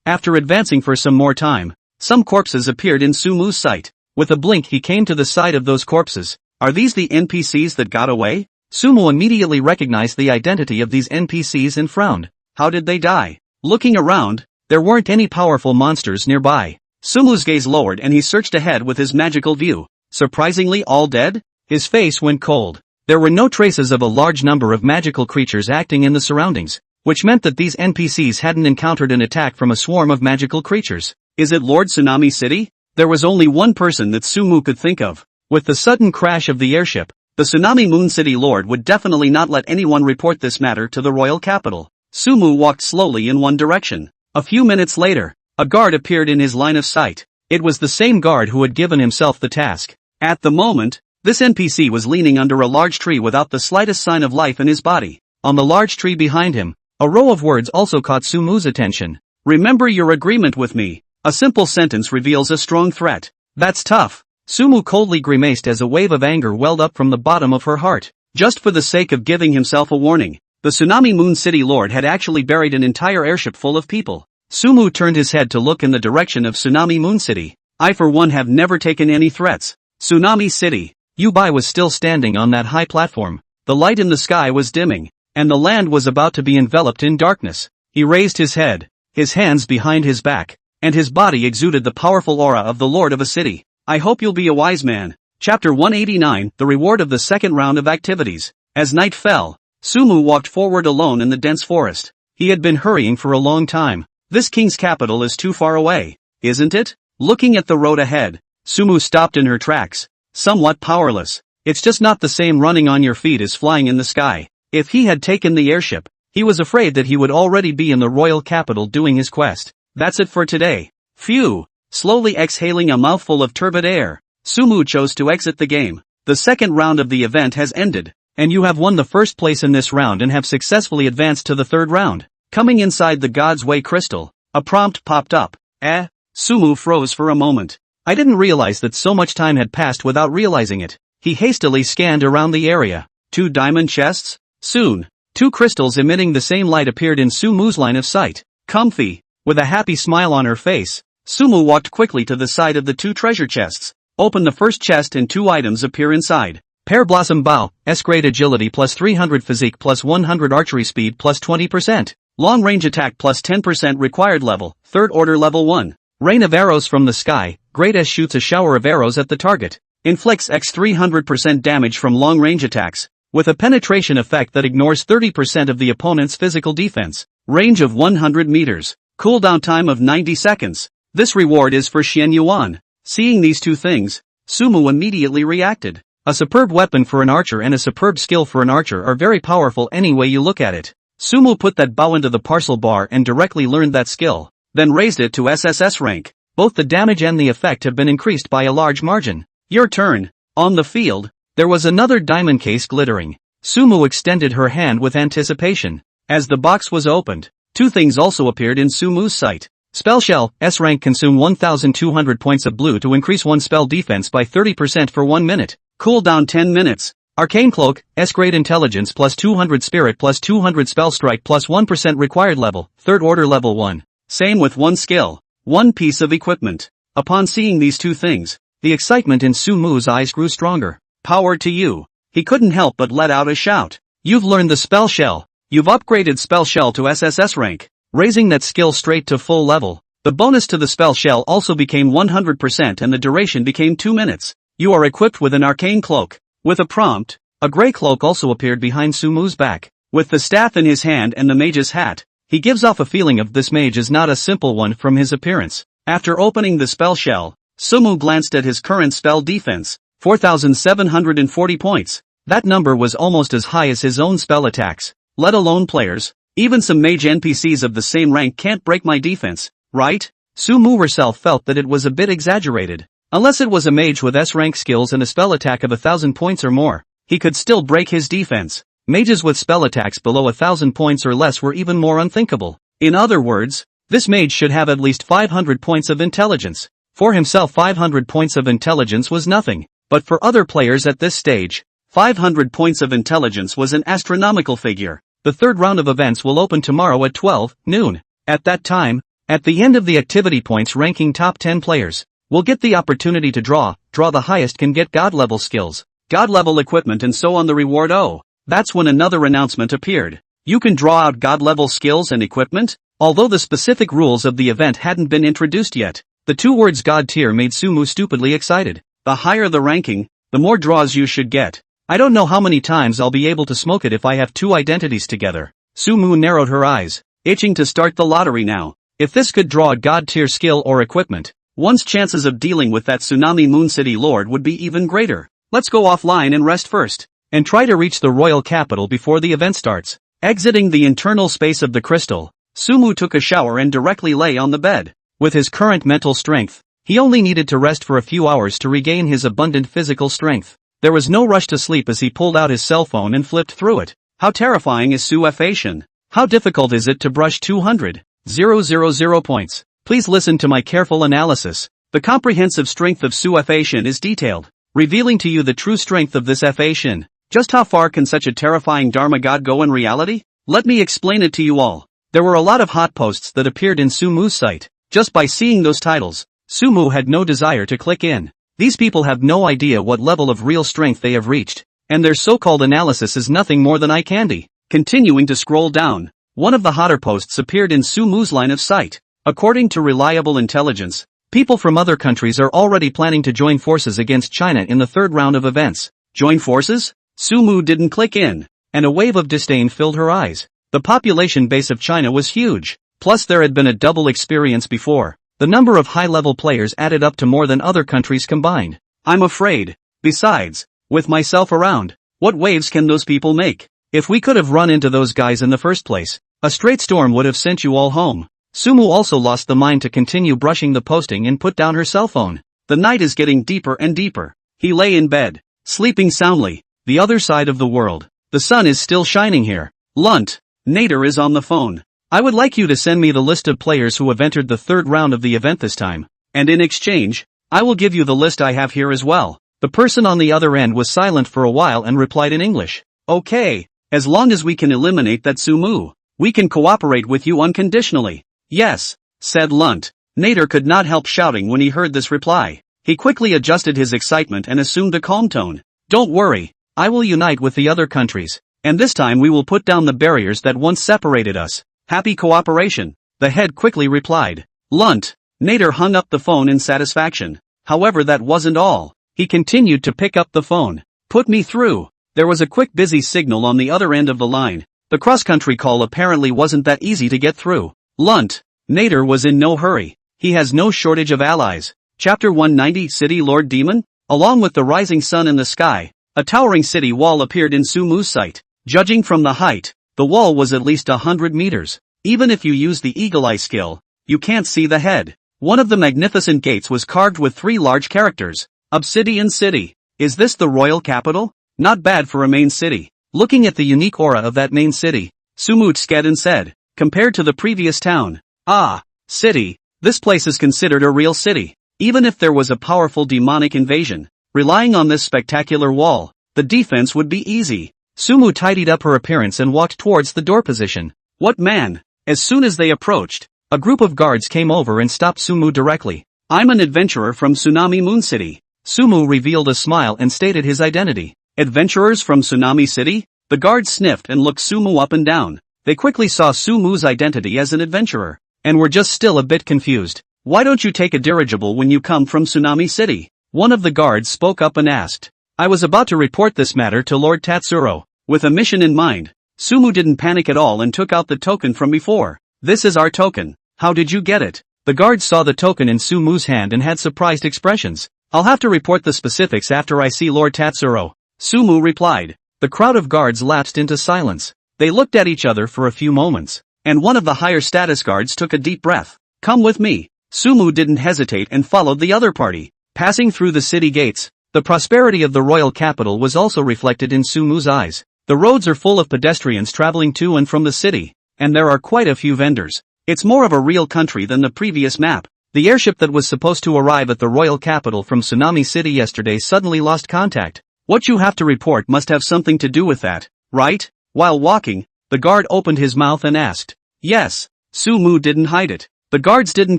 After advancing for some more time, some corpses appeared in Sumu's sight. With a blink he came to the side of those corpses. Are these the NPCs that got away? Sumu immediately recognized the identity of these NPCs and frowned. How did they die? Looking around, there weren't any powerful monsters nearby. Sumu's gaze lowered and he searched ahead with his magical view. Surprisingly all dead? His face went cold. There were no traces of a large number of magical creatures acting in the surroundings, which meant that these NPCs hadn't encountered an attack from a swarm of magical creatures. Is it Lord Tsunami City? There was only one person that Sumu could think of. With the sudden crash of the airship, the Tsunami Moon City Lord would definitely not let anyone report this matter to the royal capital. Sumu walked slowly in one direction. A few minutes later, a guard appeared in his line of sight. It was the same guard who had given himself the task. At the moment, this NPC was leaning under a large tree without the slightest sign of life in his body. On the large tree behind him, a row of words also caught Sumu's attention. Remember your agreement with me. A simple sentence reveals a strong threat. That's tough. Sumu coldly grimaced as a wave of anger welled up from the bottom of her heart. Just for the sake of giving himself a warning, the Tsunami Moon City Lord had actually buried an entire airship full of people. Sumu turned his head to look in the direction of Tsunami Moon City. I for one have never taken any threats. Tsunami City. Yubai was still standing on that high platform. The light in the sky was dimming, and the land was about to be enveloped in darkness. He raised his head, his hands behind his back, and his body exuded the powerful aura of the Lord of a city. I hope you'll be a wise man. Chapter 189, The Reward of the Second Round of Activities. As night fell, Sumu walked forward alone in the dense forest. He had been hurrying for a long time. This king's capital is too far away, isn't it? Looking at the road ahead, Sumu stopped in her tracks, somewhat powerless. It's just not the same running on your feet as flying in the sky. If he had taken the airship, he was afraid that he would already be in the royal capital doing his quest. That's it for today. Phew. Slowly exhaling a mouthful of turbid air, Sumu chose to exit the game. The second round of the event has ended, and you have won the first place in this round and have successfully advanced to the third round. Coming inside the God's Way crystal, a prompt popped up. Sumu froze for a moment. I didn't realize that so much time had passed without realizing it. He hastily scanned around the area. 2 diamond chests? Soon, 2 crystals emitting the same light appeared in Sumu's line of sight. Comfy. With a happy smile on her face, Sumu walked quickly to the side of the 2 treasure chests. Open the first chest and 2 items appear inside. Pear Blossom Bow, S-grade agility plus 300 physique plus 100 archery speed plus 20%. Long range attack plus 10% required level, 3rd order level 1. Rain of arrows from the sky, Great S shoots a shower of arrows at the target. Inflicts X 300% damage from long range attacks, with a penetration effect that ignores 30% of the opponent's physical defense. Range of 100 meters. Cooldown time of 90 seconds. This reward is for Xian Yuan. Seeing these 2 things, Sumu immediately reacted. A superb weapon for an archer and a superb skill for an archer are very powerful any way you look at it. Sumu put that bow into the parcel bar and directly learned that skill, then raised it to SSS rank. Both the damage and the effect have been increased by a large margin. Your turn. On the field, there was another diamond case glittering. Sumu extended her hand with anticipation. As the box was opened, 2 things also appeared in Sumu's sight. Spell Shell, S rank, consume 1200 points of blue to increase 1 spell defense by 30% for 1 minute. Cooldown 10 minutes. Arcane Cloak, S-grade intelligence plus 200 spirit plus 200 spell strike plus 1% required level, 3rd order level 1. Same with 1 skill. 1 piece of equipment. Upon seeing these 2 things, the excitement in Sumu's eyes grew stronger. Power to you. He couldn't help but let out a shout. You've learned the Spell Shell. You've upgraded Spell Shell to SSS rank, raising that skill straight to full level. The bonus to the Spell Shell also became 100% and the duration became 2 minutes. You are equipped with an Arcane Cloak. With a prompt, a grey cloak also appeared behind Sumu's back. With the staff in his hand and the mage's hat, he gives off a feeling of this mage is not a simple one from his appearance. After opening the Spell Shell, Sumu glanced at his current spell defense, 4,740 points. That number was almost as high as his own spell attacks. Let alone players. Even some mage NPCs of the same rank can't break my defense, right? Sumu herself felt that it was a bit exaggerated. Unless it was a mage with S-rank skills and a spell attack of 1,000 points or more, he could still break his defense. Mages with spell attacks below 1,000 points or less were even more unthinkable. In other words, this mage should have at least 500 points of intelligence. For himself 500 points of intelligence was nothing, but for other players at this stage, 500 points of intelligence was an astronomical figure. The third round of events will open tomorrow at 12 noon. At that time, at the end of the activity points ranking top 10 players, will get the opportunity to draw the highest can get god level skills, god level equipment and so on the reward. Oh, that's when another announcement appeared. You can draw out god level skills and equipment? Although the specific rules of the event hadn't been introduced yet, the two words god tier made Sumu stupidly excited. The higher the ranking, the more draws you should get. I don't know how many times I'll be able to smoke it if I have two identities together. Sumu narrowed her eyes, itching to start the lottery now. If this could draw a god tier skill or equipment, one's chances of dealing with that Tsunami Moon City Lord would be even greater. Let's go offline and rest first, and try to reach the royal capital before the event starts. Exiting the internal space of the crystal, Sumu took a shower and directly lay on the bed. With his current mental strength, he only needed to rest for a few hours to regain his abundant physical strength. There was no rush to sleep as he pulled out his cell phone and flipped through it. How terrifying is Suefation? How difficult is it to brush 200,000 points? Please listen to my careful analysis. The comprehensive strength of Suefation is detailed, revealing to you the true strength of this Fation. Just how far can such a terrifying Dharma god go in reality? Let me explain it to you all. There were a lot of hot posts that appeared in Sumu's site. Just by seeing those titles, Sumu had no desire to click in. These people have no idea what level of real strength they have reached, and their so-called analysis is nothing more than eye candy. Continuing to scroll down, one of the hotter posts appeared in Sumu's line of sight. According to reliable intelligence, people from other countries are already planning to join forces against China in the third round of events. Join forces? Sumu didn't click in, and a wave of disdain filled her eyes. The population base of China was huge, plus there had been a double experience before. The number of high-level players added up to more than other countries combined. I'm afraid. Besides, with myself around, what waves can those people make? If we could have run into those guys in the first place, a straight storm would have sent you all home. Sumu also lost the mind to continue brushing the posting and put down her cell phone. The night is getting deeper and deeper. He lay in bed, sleeping soundly. The other side of the world. The sun is still shining here. Lunt. Nader is on the phone. I would like you to send me the list of players who have entered the third round of the event this time. And in exchange, I will give you the list I have here as well. The person on the other end was silent for a while and replied in English. Okay, as long as we can eliminate that Sumu, we can cooperate with you unconditionally. Yes, said Lunt. Nader could not help shouting when he heard this reply. He quickly adjusted his excitement and assumed a calm tone. Don't worry, I will unite with the other countries, and this time we will put down the barriers that once separated us. Happy cooperation, the head quickly replied. Lunt. Nader hung up the phone in satisfaction. However, that wasn't all. He continued to pick up the phone. Put me through. There was a quick busy signal on the other end of the line. The cross-country call apparently wasn't that easy to get through. Lunt. Nader was in no hurry. He has no shortage of allies. Chapter 190 City Lord Demon? Along with the rising sun in the sky, a towering city wall appeared in Sumu's sight. Judging from the height, the wall was at least 100 meters. Even if you use the eagle eye skill, you can't see the head. One of the magnificent gates was carved with 3 large characters. Obsidian City. Is this the royal capital? Not bad for a main city. Looking at the unique aura of that main city, Sumu Tskeden said, compared to the previous town. Ah, city. This place is considered a real city. Even if there was a powerful demonic invasion, relying on this spectacular wall, the defense would be easy. Sumu tidied up her appearance and walked towards the door position. What man? As soon as they approached, a group of guards came over and stopped Sumu directly. I'm an adventurer from Tsunami Moon City. Sumu revealed a smile and stated his identity. Adventurers from Tsunami City? The guards sniffed and looked Sumu up and down. They quickly saw Sumu's identity as an adventurer, and were just still a bit confused. Why don't you take a dirigible when you come from Tsunami City? One of the guards spoke up and asked. I was about to report this matter to Lord Tatsuro. With a mission in mind, Sumu didn't panic at all and took out the token from before. This is our token. How did you get it? The guards saw the token in Sumu's hand and had surprised expressions. I'll have to report the specifics after I see Lord Tatsuro. Sumu replied. The crowd of guards lapsed into silence. They looked at each other for a few moments, and one of the higher status guards took a deep breath. Come with me. Sumu didn't hesitate and followed the other party. Passing through the city gates, the prosperity of the royal capital was also reflected in Sumu's eyes. The roads are full of pedestrians traveling to and from the city, and there are quite a few vendors. It's more of a real country than the previous map. The airship that was supposed to arrive at the royal capital from Tsunami City yesterday suddenly lost contact. What you have to report must have something to do with that, right? While walking, the guard opened his mouth and asked. Yes. Sumu didn't hide it. The guards didn't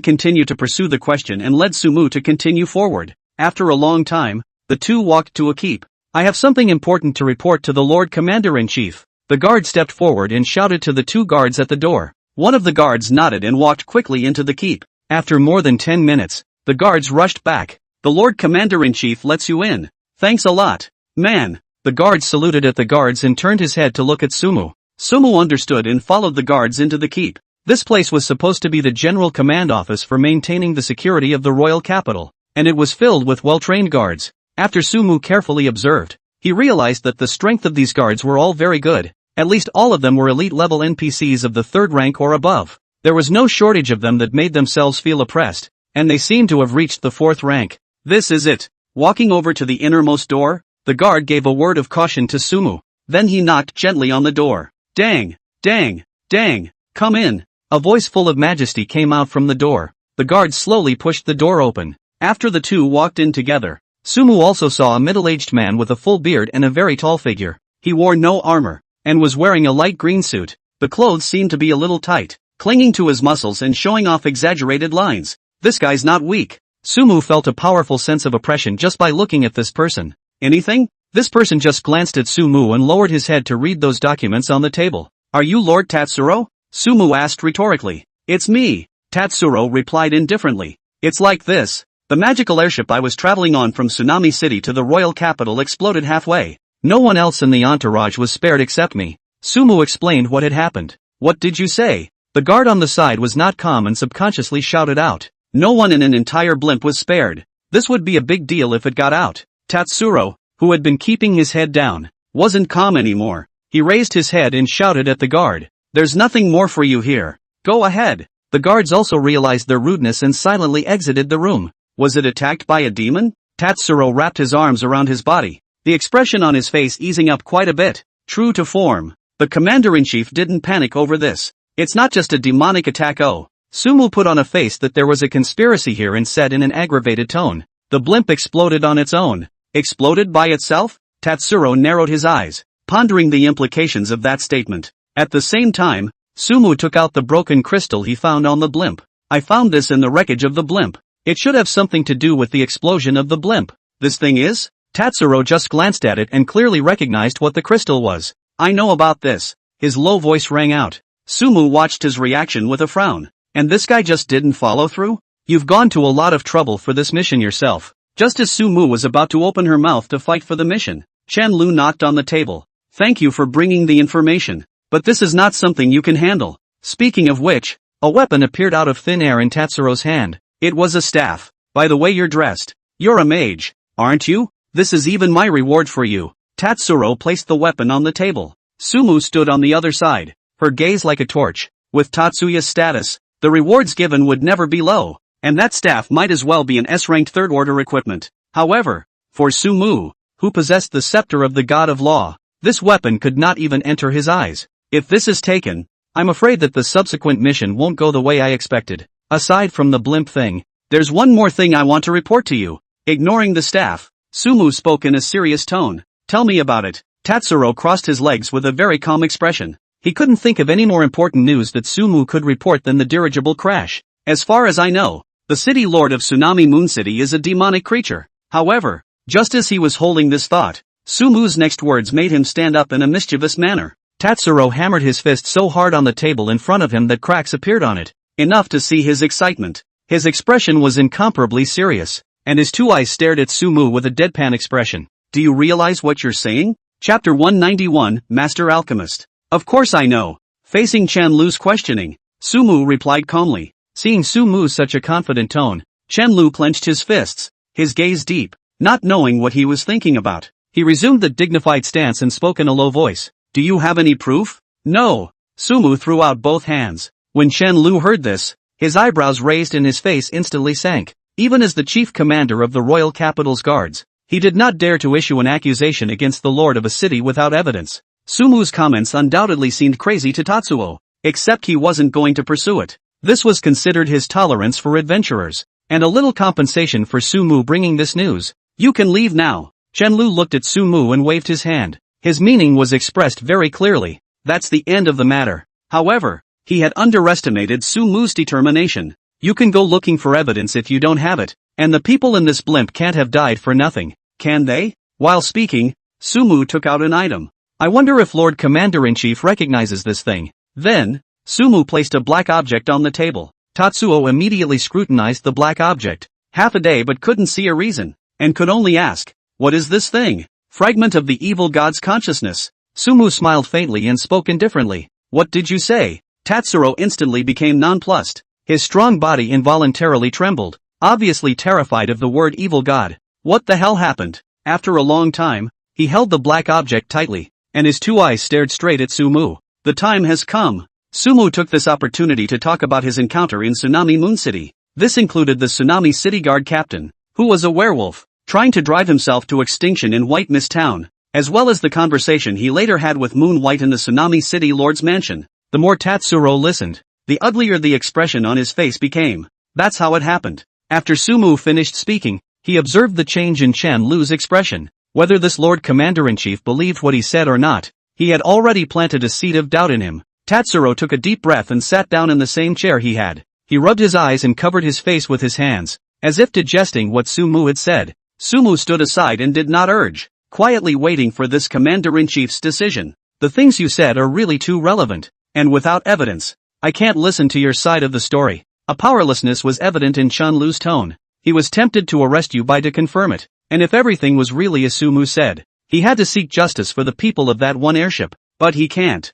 continue to pursue the question and led Sumu to continue forward. After a long time, the two walked to a keep. I have something important to report to the Lord Commander-in-Chief. The guard stepped forward and shouted to the two guards at the door. One of the guards nodded and walked quickly into the keep. After more than 10 minutes, the guards rushed back. The Lord Commander-in-Chief lets you in. Thanks a lot, man. The guard saluted at the guards and turned his head to look at Sumu. Sumu understood and followed the guards into the keep. This place was supposed to be the general command office for maintaining the security of the royal capital, and it was filled with well-trained guards. After Sumu carefully observed, he realized that the strength of these guards were all very good. At least all of them were elite-level NPCs of the 3rd rank or above. There was no shortage of them that made themselves feel oppressed, and they seemed to have reached the 4th rank. This is it. Walking over to the innermost door, the guard gave a word of caution to Sumu. Then he knocked gently on the door. Dang, dang, dang, come in. A voice full of majesty came out from the door. The guard slowly pushed the door open. After the two walked in together, Sumu also saw a middle-aged man with a full beard and a very tall figure. He wore no armor, and was wearing a light green suit. The clothes seemed to be a little tight, clinging to his muscles and showing off exaggerated lines. This guy's not weak. Sumu felt a powerful sense of oppression just by looking at this person. Anything? This person just glanced at Sumu and lowered his head to read those documents on the table. Are you Lord Tatsuro? Sumu asked rhetorically. It's me, Tatsuro replied indifferently. It's like this. The magical airship I was traveling on from Tsunami City to the royal capital exploded halfway. No one else in the entourage was spared except me. Sumu explained what had happened. What did you say? The guard on the side was not calm and subconsciously shouted out. No one in an entire blimp was spared. This would be a big deal if it got out. Tatsuro, who had been keeping his head down, wasn't calm anymore. He raised his head and shouted at the guard. There's nothing more for you here. Go ahead. The guards also realized their rudeness and silently exited the room. Was it attacked by a demon? Tatsuro wrapped his arms around his body, the expression on his face easing up quite a bit. True to form, the commander-in-chief didn't panic over this. It's not just a demonic attack. Oh. Sumu put on a face that there was a conspiracy here and said in an aggravated tone. The blimp exploded on its own. Exploded by itself? Tatsuro narrowed his eyes, pondering the implications of that statement. At the same time, Sumu took out the broken crystal he found on the blimp. I found this in the wreckage of the blimp. It should have something to do with the explosion of the blimp. This thing is? Tatsuro just glanced at it and clearly recognized what the crystal was. I know about this. His low voice rang out. Sumu watched his reaction with a frown. And this guy just didn't follow through? You've gone to a lot of trouble for this mission yourself. Just as Sumu was about to open her mouth to fight for the mission, Chanlu knocked on the table. Thank you for bringing the information. But this is not something you can handle. Speaking of which, a weapon appeared out of thin air in Tatsuro's hand. It was a staff. By the way you're dressed, you're a mage, aren't you? This is even my reward for you. Tatsuro placed the weapon on the table. Sumu stood on the other side, her gaze like a torch. With Tatsuya's status, the rewards given would never be low, and that staff might as well be an S-ranked third-order equipment. However, for Sumu, who possessed the scepter of the god of law, this weapon could not even enter his eyes. If this is taken, I'm afraid that the subsequent mission won't go the way I expected. Aside from the blimp thing, there's one more thing I want to report to you. Ignoring the staff, Sumu spoke in a serious tone. Tell me about it. Tatsuro crossed his legs with a very calm expression. He couldn't think of any more important news that Sumu could report than the dirigible crash. As far as I know, the city lord of Tsunami Moon City is a demonic creature. However, just as he was holding this thought, Sumu's next words made him stand up in a mischievous manner. Tatsuro hammered his fist so hard on the table in front of him that cracks appeared on it, enough to see his excitement. His expression was incomparably serious, and his two eyes stared at Sumu with a deadpan expression. Do you realize what you're saying? Chapter 191, Master Alchemist. Of course I know. Facing Chanlu's questioning, Sumu replied calmly. Seeing Sumu's such a confident tone, Chanlu clenched his fists, his gaze deep, not knowing what he was thinking about. He resumed the dignified stance and spoke in a low voice. Do you have any proof? No! Sumu threw out both hands. When Chen Lu heard this, his eyebrows raised and his face instantly sank. Even as the chief commander of the royal capital's guards, he did not dare to issue an accusation against the lord of a city without evidence. Sumu's comments undoubtedly seemed crazy to Tatsuo, except he wasn't going to pursue it. This was considered his tolerance for adventurers, and a little compensation for Sumu bringing this news. You can leave now. Chen Lu looked at Sumu and waved his hand. His meaning was expressed very clearly. That's the end of the matter. However, he had underestimated Sumu's determination. You can go looking for evidence if you don't have it, and the people in this blimp can't have died for nothing, can they? While speaking, Sumu took out an item. I wonder if Lord Commander-in-Chief recognizes this thing. Then, Sumu placed a black object on the table. Tatsuo immediately scrutinized the black object, half a day but couldn't see a reason, and could only ask, what is this thing? Fragment of the evil god's consciousness. Sumu smiled faintly and spoke indifferently. What did you say? Tatsuo instantly became nonplussed. His strong body involuntarily trembled, obviously terrified of the word evil god. What the hell happened? After a long time, he held the black object tightly, and his two eyes stared straight at Sumu. The time has come. Sumu took this opportunity to talk about his encounter in Tsunami Moon City. This included the Tsunami City Guard captain, who was a werewolf, trying to drive himself to extinction in White Mist Town, as well as the conversation he later had with Moon White in the Tsunami City Lord's mansion. The more Tatsuro listened, the uglier the expression on his face became. That's how it happened. After Sumu finished speaking, he observed the change in Chen Lu's expression. Whether this Lord Commander-in-Chief believed what he said or not, he had already planted a seed of doubt in him. Tatsuro took a deep breath and sat down in the same chair he had. He rubbed his eyes and covered his face with his hands, as if digesting what Sumu had said. Sumu stood aside and did not urge, quietly waiting for this Commander-in-Chief's decision. The things you said are really too relevant, and without evidence, I can't listen to your side of the story. A powerlessness was evident in Chen Lu's tone. He was tempted to arrest you to confirm it, and if everything was really as Sumu said, he had to seek justice for the people of that one airship. But he can't.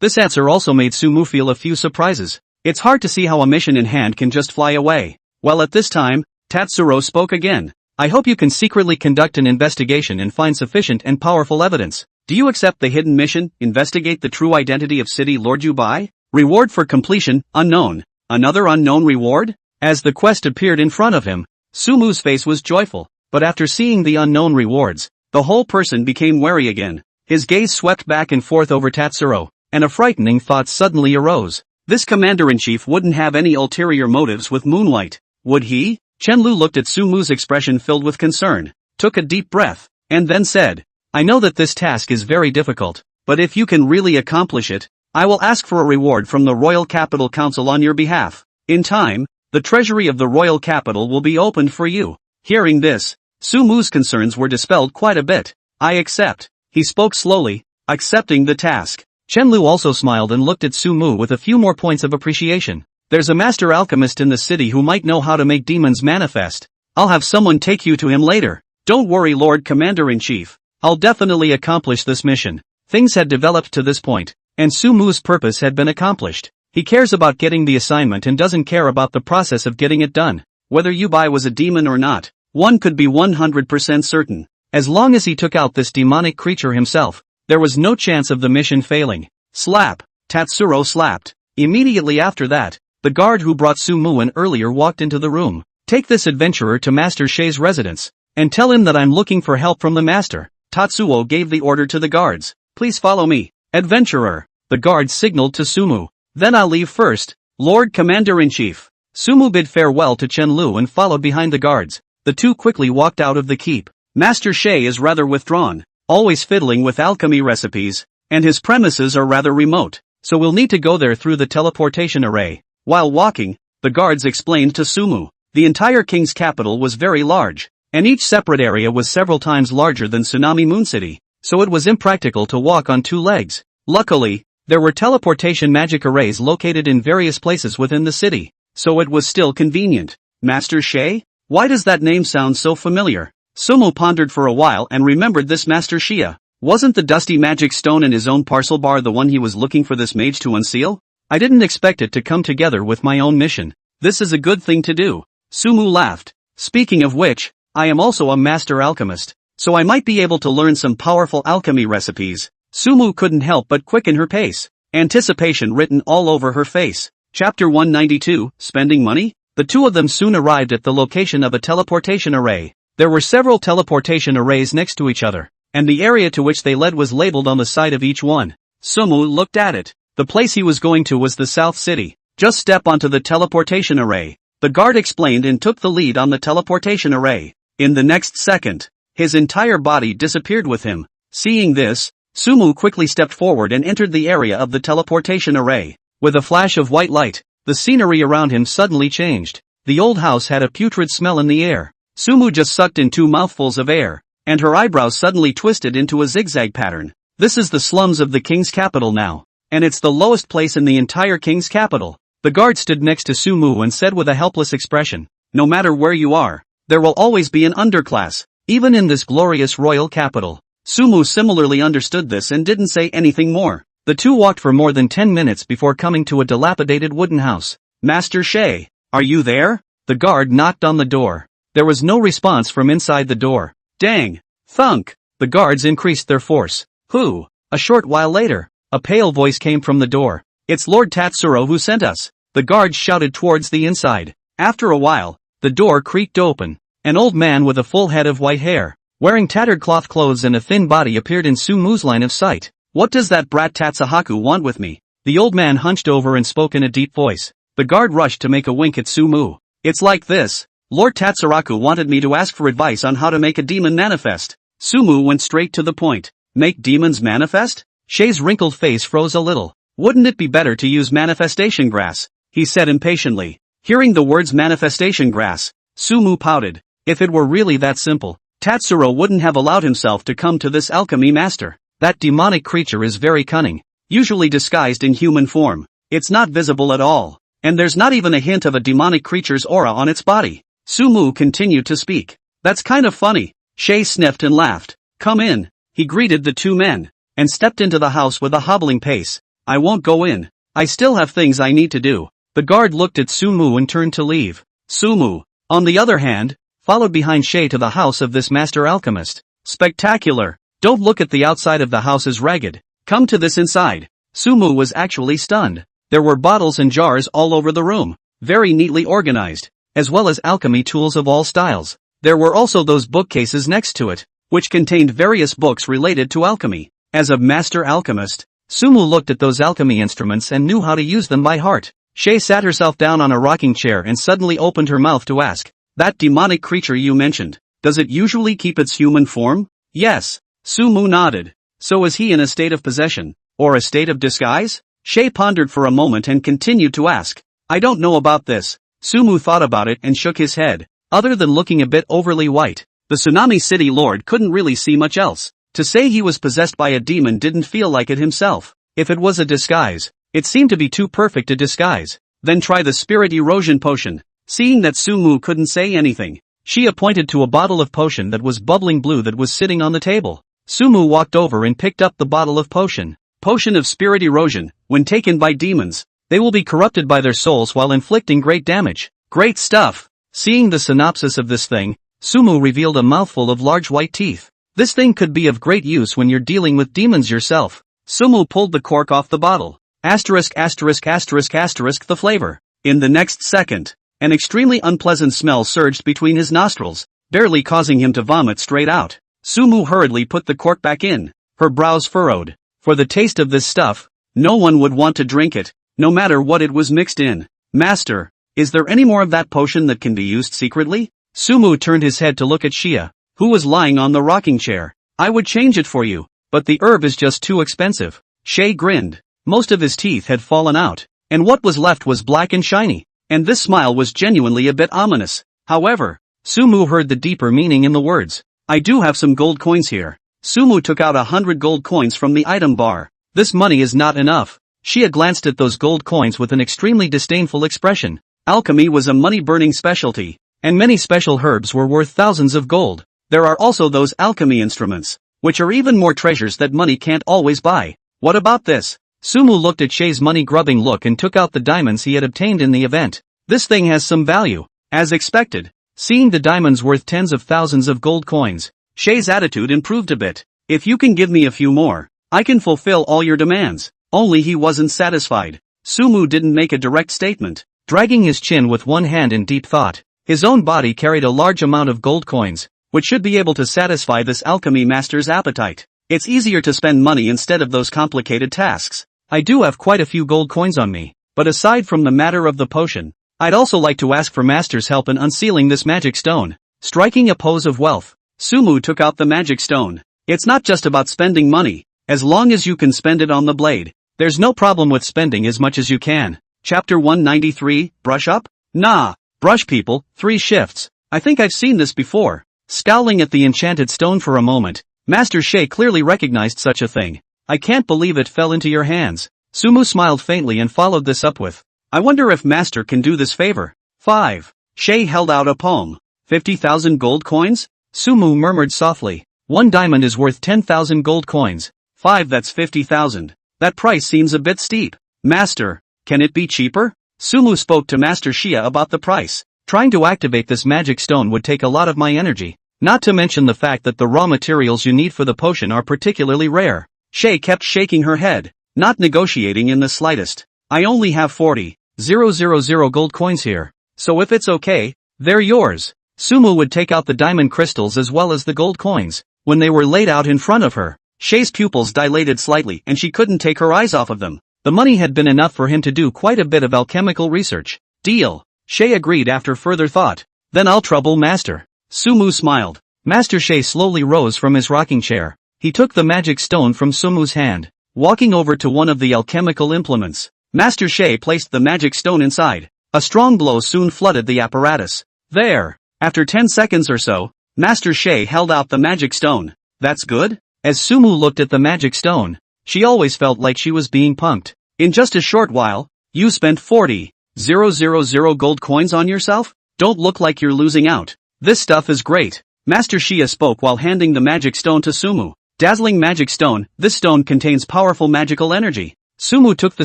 This answer also made Sumu feel a few surprises. It's hard to see how a mission in hand can just fly away. Well, at this time, Tatsuro spoke again. I hope you can secretly conduct an investigation and find sufficient and powerful evidence. Do you accept the hidden mission, investigate the true identity of City Lord Yubai? Reward for completion, unknown. Another unknown reward? As the quest appeared in front of him, Sumu's face was joyful, but after seeing the unknown rewards, the whole person became wary again. His gaze swept back and forth over Tatsuro, and a frightening thought suddenly arose. This Commander-in-Chief wouldn't have any ulterior motives with Moonlight, would he? Chen Lu looked at Sumu's expression filled with concern, took a deep breath, and then said, I know that this task is very difficult, but if you can really accomplish it, I will ask for a reward from the Royal Capital Council on your behalf. In time, the treasury of the Royal Capital will be opened for you. Hearing this, Sumu's concerns were dispelled quite a bit. I accept. He spoke slowly, accepting the task. Chen Lu also smiled and looked at Sumu with a few more points of appreciation. There's a master alchemist in the city who might know how to make demons manifest. I'll have someone take you to him later. Don't worry, Lord Commander-in-Chief. I'll definitely accomplish this mission. Things had developed to this point, and Sumu's purpose had been accomplished. He cares about getting the assignment and doesn't care about the process of getting it done. Whether Yubai was a demon or not, one could be 100% certain. As long as he took out this demonic creature himself, there was no chance of the mission failing. Slap! Tatsuro slapped. Immediately after that, the guard who brought Sumu in earlier walked into the room. Take this adventurer to Master Shei's residence, and tell him that I'm looking for help from the master. Tatsuo gave the order to the guards. Please follow me, adventurer. The guards signaled to Sumu. Then I'll leave first, Lord Commander-in-Chief. Sumu bid farewell to Chen Lu and followed behind the guards. The two quickly walked out of the keep. Master Shei is rather withdrawn, always fiddling with alchemy recipes, and his premises are rather remote, so we'll need to go there through the teleportation array. While walking, the guards explained to Sumu, the entire king's capital was very large, and each separate area was several times larger than Tsunami Moon City, so it was impractical to walk on two legs. Luckily, there were teleportation magic arrays located in various places within the city, so it was still convenient. Master Shei? Why does that name sound so familiar? Sumu pondered for a while and remembered this Master Shia. Wasn't the dusty magic stone in his own parcel bar the one he was looking for this mage to unseal? I didn't expect it to come together with my own mission. This is a good thing to do. Sumu laughed. Speaking of which, I am also a master alchemist, so I might be able to learn some powerful alchemy recipes. Sumu couldn't help but quicken her pace. Anticipation written all over her face. Chapter 192, Spending Money? The two of them soon arrived at the location of a teleportation array. There were several teleportation arrays next to each other, and the area to which they led was labeled on the side of each one. Sumu looked at it. The place he was going to was the South City. Just step onto the teleportation array. The guard explained and took the lead on the teleportation array. In the next second, his entire body disappeared with him. Seeing this, Sumu quickly stepped forward and entered the area of the teleportation array. With a flash of white light, the scenery around him suddenly changed. The old house had a putrid smell in the air. Sumu just sucked in 2 mouthfuls of air, and her eyebrows suddenly twisted into a zigzag pattern. This is the slums of the king's capital now, and it's the lowest place in the entire king's capital. The guard stood next to Sumu and said with a helpless expression, "No matter where you are, there will always be an underclass, even in this glorious royal capital." Sumu similarly understood this and didn't say anything more. The two walked for more than 10 minutes before coming to a dilapidated wooden house. "Master Shay, are you there?" The guard knocked on the door. There was no response from inside the door. Dang! Thunk! The guards increased their force. "Who?" A short while later, a pale voice came from the door. "It's Lord Tatsuro who sent us." The guards shouted towards the inside. After a while, the door creaked open. An old man with a full head of white hair, wearing tattered cloth clothes and a thin body appeared in Sumu's line of sight. "What does that brat Tatsuhaku want with me?" The old man hunched over and spoke in a deep voice. The guard rushed to make a wink at Sumu. "It's like this. Lord Tatsuraku wanted me to ask for advice on how to make a demon manifest." Sumu went straight to the point. "Make demons manifest?" Shay's wrinkled face froze a little. "Wouldn't it be better to use manifestation grass?" he said impatiently. Hearing the words manifestation grass, Sumu pouted. If it were really that simple, Tatsuro wouldn't have allowed himself to come to this alchemy master. That demonic creature is very cunning, usually disguised in human form. It's not visible at all, and there's not even a hint of a demonic creature's aura on its body. Sumu continued to speak. "That's kind of funny." Shay sniffed and laughed. "Come in." He greeted the two men, and stepped into the house with a hobbling pace. "I won't go in. I still have things I need to do." The guard looked at Sumu and turned to leave. Sumu, on the other hand, followed behind Shay to the house of this master alchemist. "Spectacular. Don't look at the outside of the house as ragged. Come to this inside." Sumu was actually stunned. There were bottles and jars all over the room, very neatly organized, as well as alchemy tools of all styles. There were also those bookcases next to it, which contained various books related to alchemy. As a master alchemist, Sumu looked at those alchemy instruments and knew how to use them by heart. Shay sat herself down on a rocking chair and suddenly opened her mouth to ask, "That demonic creature you mentioned, does it usually keep its human form?" "Yes." Sumu nodded. "So is he in a state of possession, or a state of disguise?" Shay pondered for a moment and continued to ask. "I don't know about this." Sumu thought about it and shook his head. Other than looking a bit overly white, the Tsunami City Lord couldn't really see much else. To say he was possessed by a demon didn't feel like it himself. If it was a disguise, it seemed to be too perfect a disguise. Then try the spirit erosion potion. Seeing that Sumu couldn't say anything, she pointed to a bottle of potion that was bubbling blue that was sitting on the table. Sumu walked over and picked up the bottle of potion. Potion of spirit erosion. When taken by demons, they will be corrupted by their souls while inflicting great damage. Great stuff. Seeing the synopsis of this thing, Sumu revealed a mouthful of large white teeth. This thing could be of great use when you're dealing with demons yourself. Sumu pulled the cork off the bottle. Asterisk asterisk asterisk asterisk the flavor. In the next second, an extremely unpleasant smell surged between his nostrils, barely causing him to vomit straight out. Sumu hurriedly put the cork back in, her brows furrowed. For the taste of this stuff, no one would want to drink it, no matter what it was mixed in. "Master, is there any more of that potion that can be used secretly?" Sumu turned his head to look at Shia, who was lying on the rocking chair. "I would change it for you, but the herb is just too expensive." Shay grinned. Most of his teeth had fallen out, and what was left was black and shiny, and this smile was genuinely a bit ominous. However, Sumu heard the deeper meaning in the words. "I do have some gold coins here." Sumu took out 100 gold coins from the item bar. "This money is not enough." Shia glanced at those gold coins with an extremely disdainful expression. Alchemy was a money-burning specialty, and many special herbs were worth thousands of gold. There are also those alchemy instruments, which are even more treasures that money can't always buy. What about this? Sumu looked at Shay's money-grubbing look and took out the diamonds he had obtained in the event. This thing has some value. As expected, seeing the diamonds worth tens of thousands of gold coins, Shay's attitude improved a bit. "If you can give me a few more, I can fulfill all your demands. Only he wasn't satisfied. Sumu didn't make a direct statement, dragging his chin with one hand in deep thought. His own body carried a large amount of gold coins, which should be able to satisfy this alchemy master's appetite. It's easier to spend money instead of those complicated tasks. I do have quite a few gold coins on me, but aside from the matter of the potion, I'd also like to ask for master's help in unsealing this magic stone. Striking a pose of wealth, Sumu took out the magic stone. It's not just about spending money. As long as you can spend it on the blade, there's no problem with spending as much as you can. Chapter 193, Brush Up? Nah, brush people, 3 shifts. I think I've seen this before. Scowling at the enchanted stone for a moment, Master Shay clearly recognized such a thing. I can't believe it fell into your hands. Sumu smiled faintly and followed this up with, I wonder if Master can do this favor. 5. Shay held out a palm. 50,000 gold coins? Sumu murmured softly. 1 diamond is worth 10,000 gold coins. 5 that's 50,000. That price seems a bit steep. Master, can it be cheaper? Sumu spoke to Master Shia about the price. Trying to activate this magic stone would take a lot of my energy. Not to mention the fact that the raw materials you need for the potion are particularly rare. Shay kept shaking her head, not negotiating in the slightest. I only have 40,000 gold coins here. So if it's okay, they're yours. Sumu would take out the diamond crystals as well as the gold coins. When they were laid out in front of her, Shay's pupils dilated slightly and she couldn't take her eyes off of them. The money had been enough for him to do quite a bit of alchemical research. Deal. Shay agreed after further thought. Then I'll trouble Master. Sumu smiled. Master Shay slowly rose from his rocking chair. He took the magic stone from Sumu's hand, walking over to one of the alchemical implements. Master Shay placed the magic stone inside. A strong glow soon flooded the apparatus. There. After 10 seconds or so, Master Shay held out the magic stone. That's good? As Sumu looked at the magic stone, she always felt like she was being punked. In just a short while, you spent 40,000 gold coins on yourself? Don't look like you're losing out. This stuff is great. Master Shia spoke while handing the magic stone to Sumu. Dazzling magic stone, this stone contains powerful magical energy. Sumu took the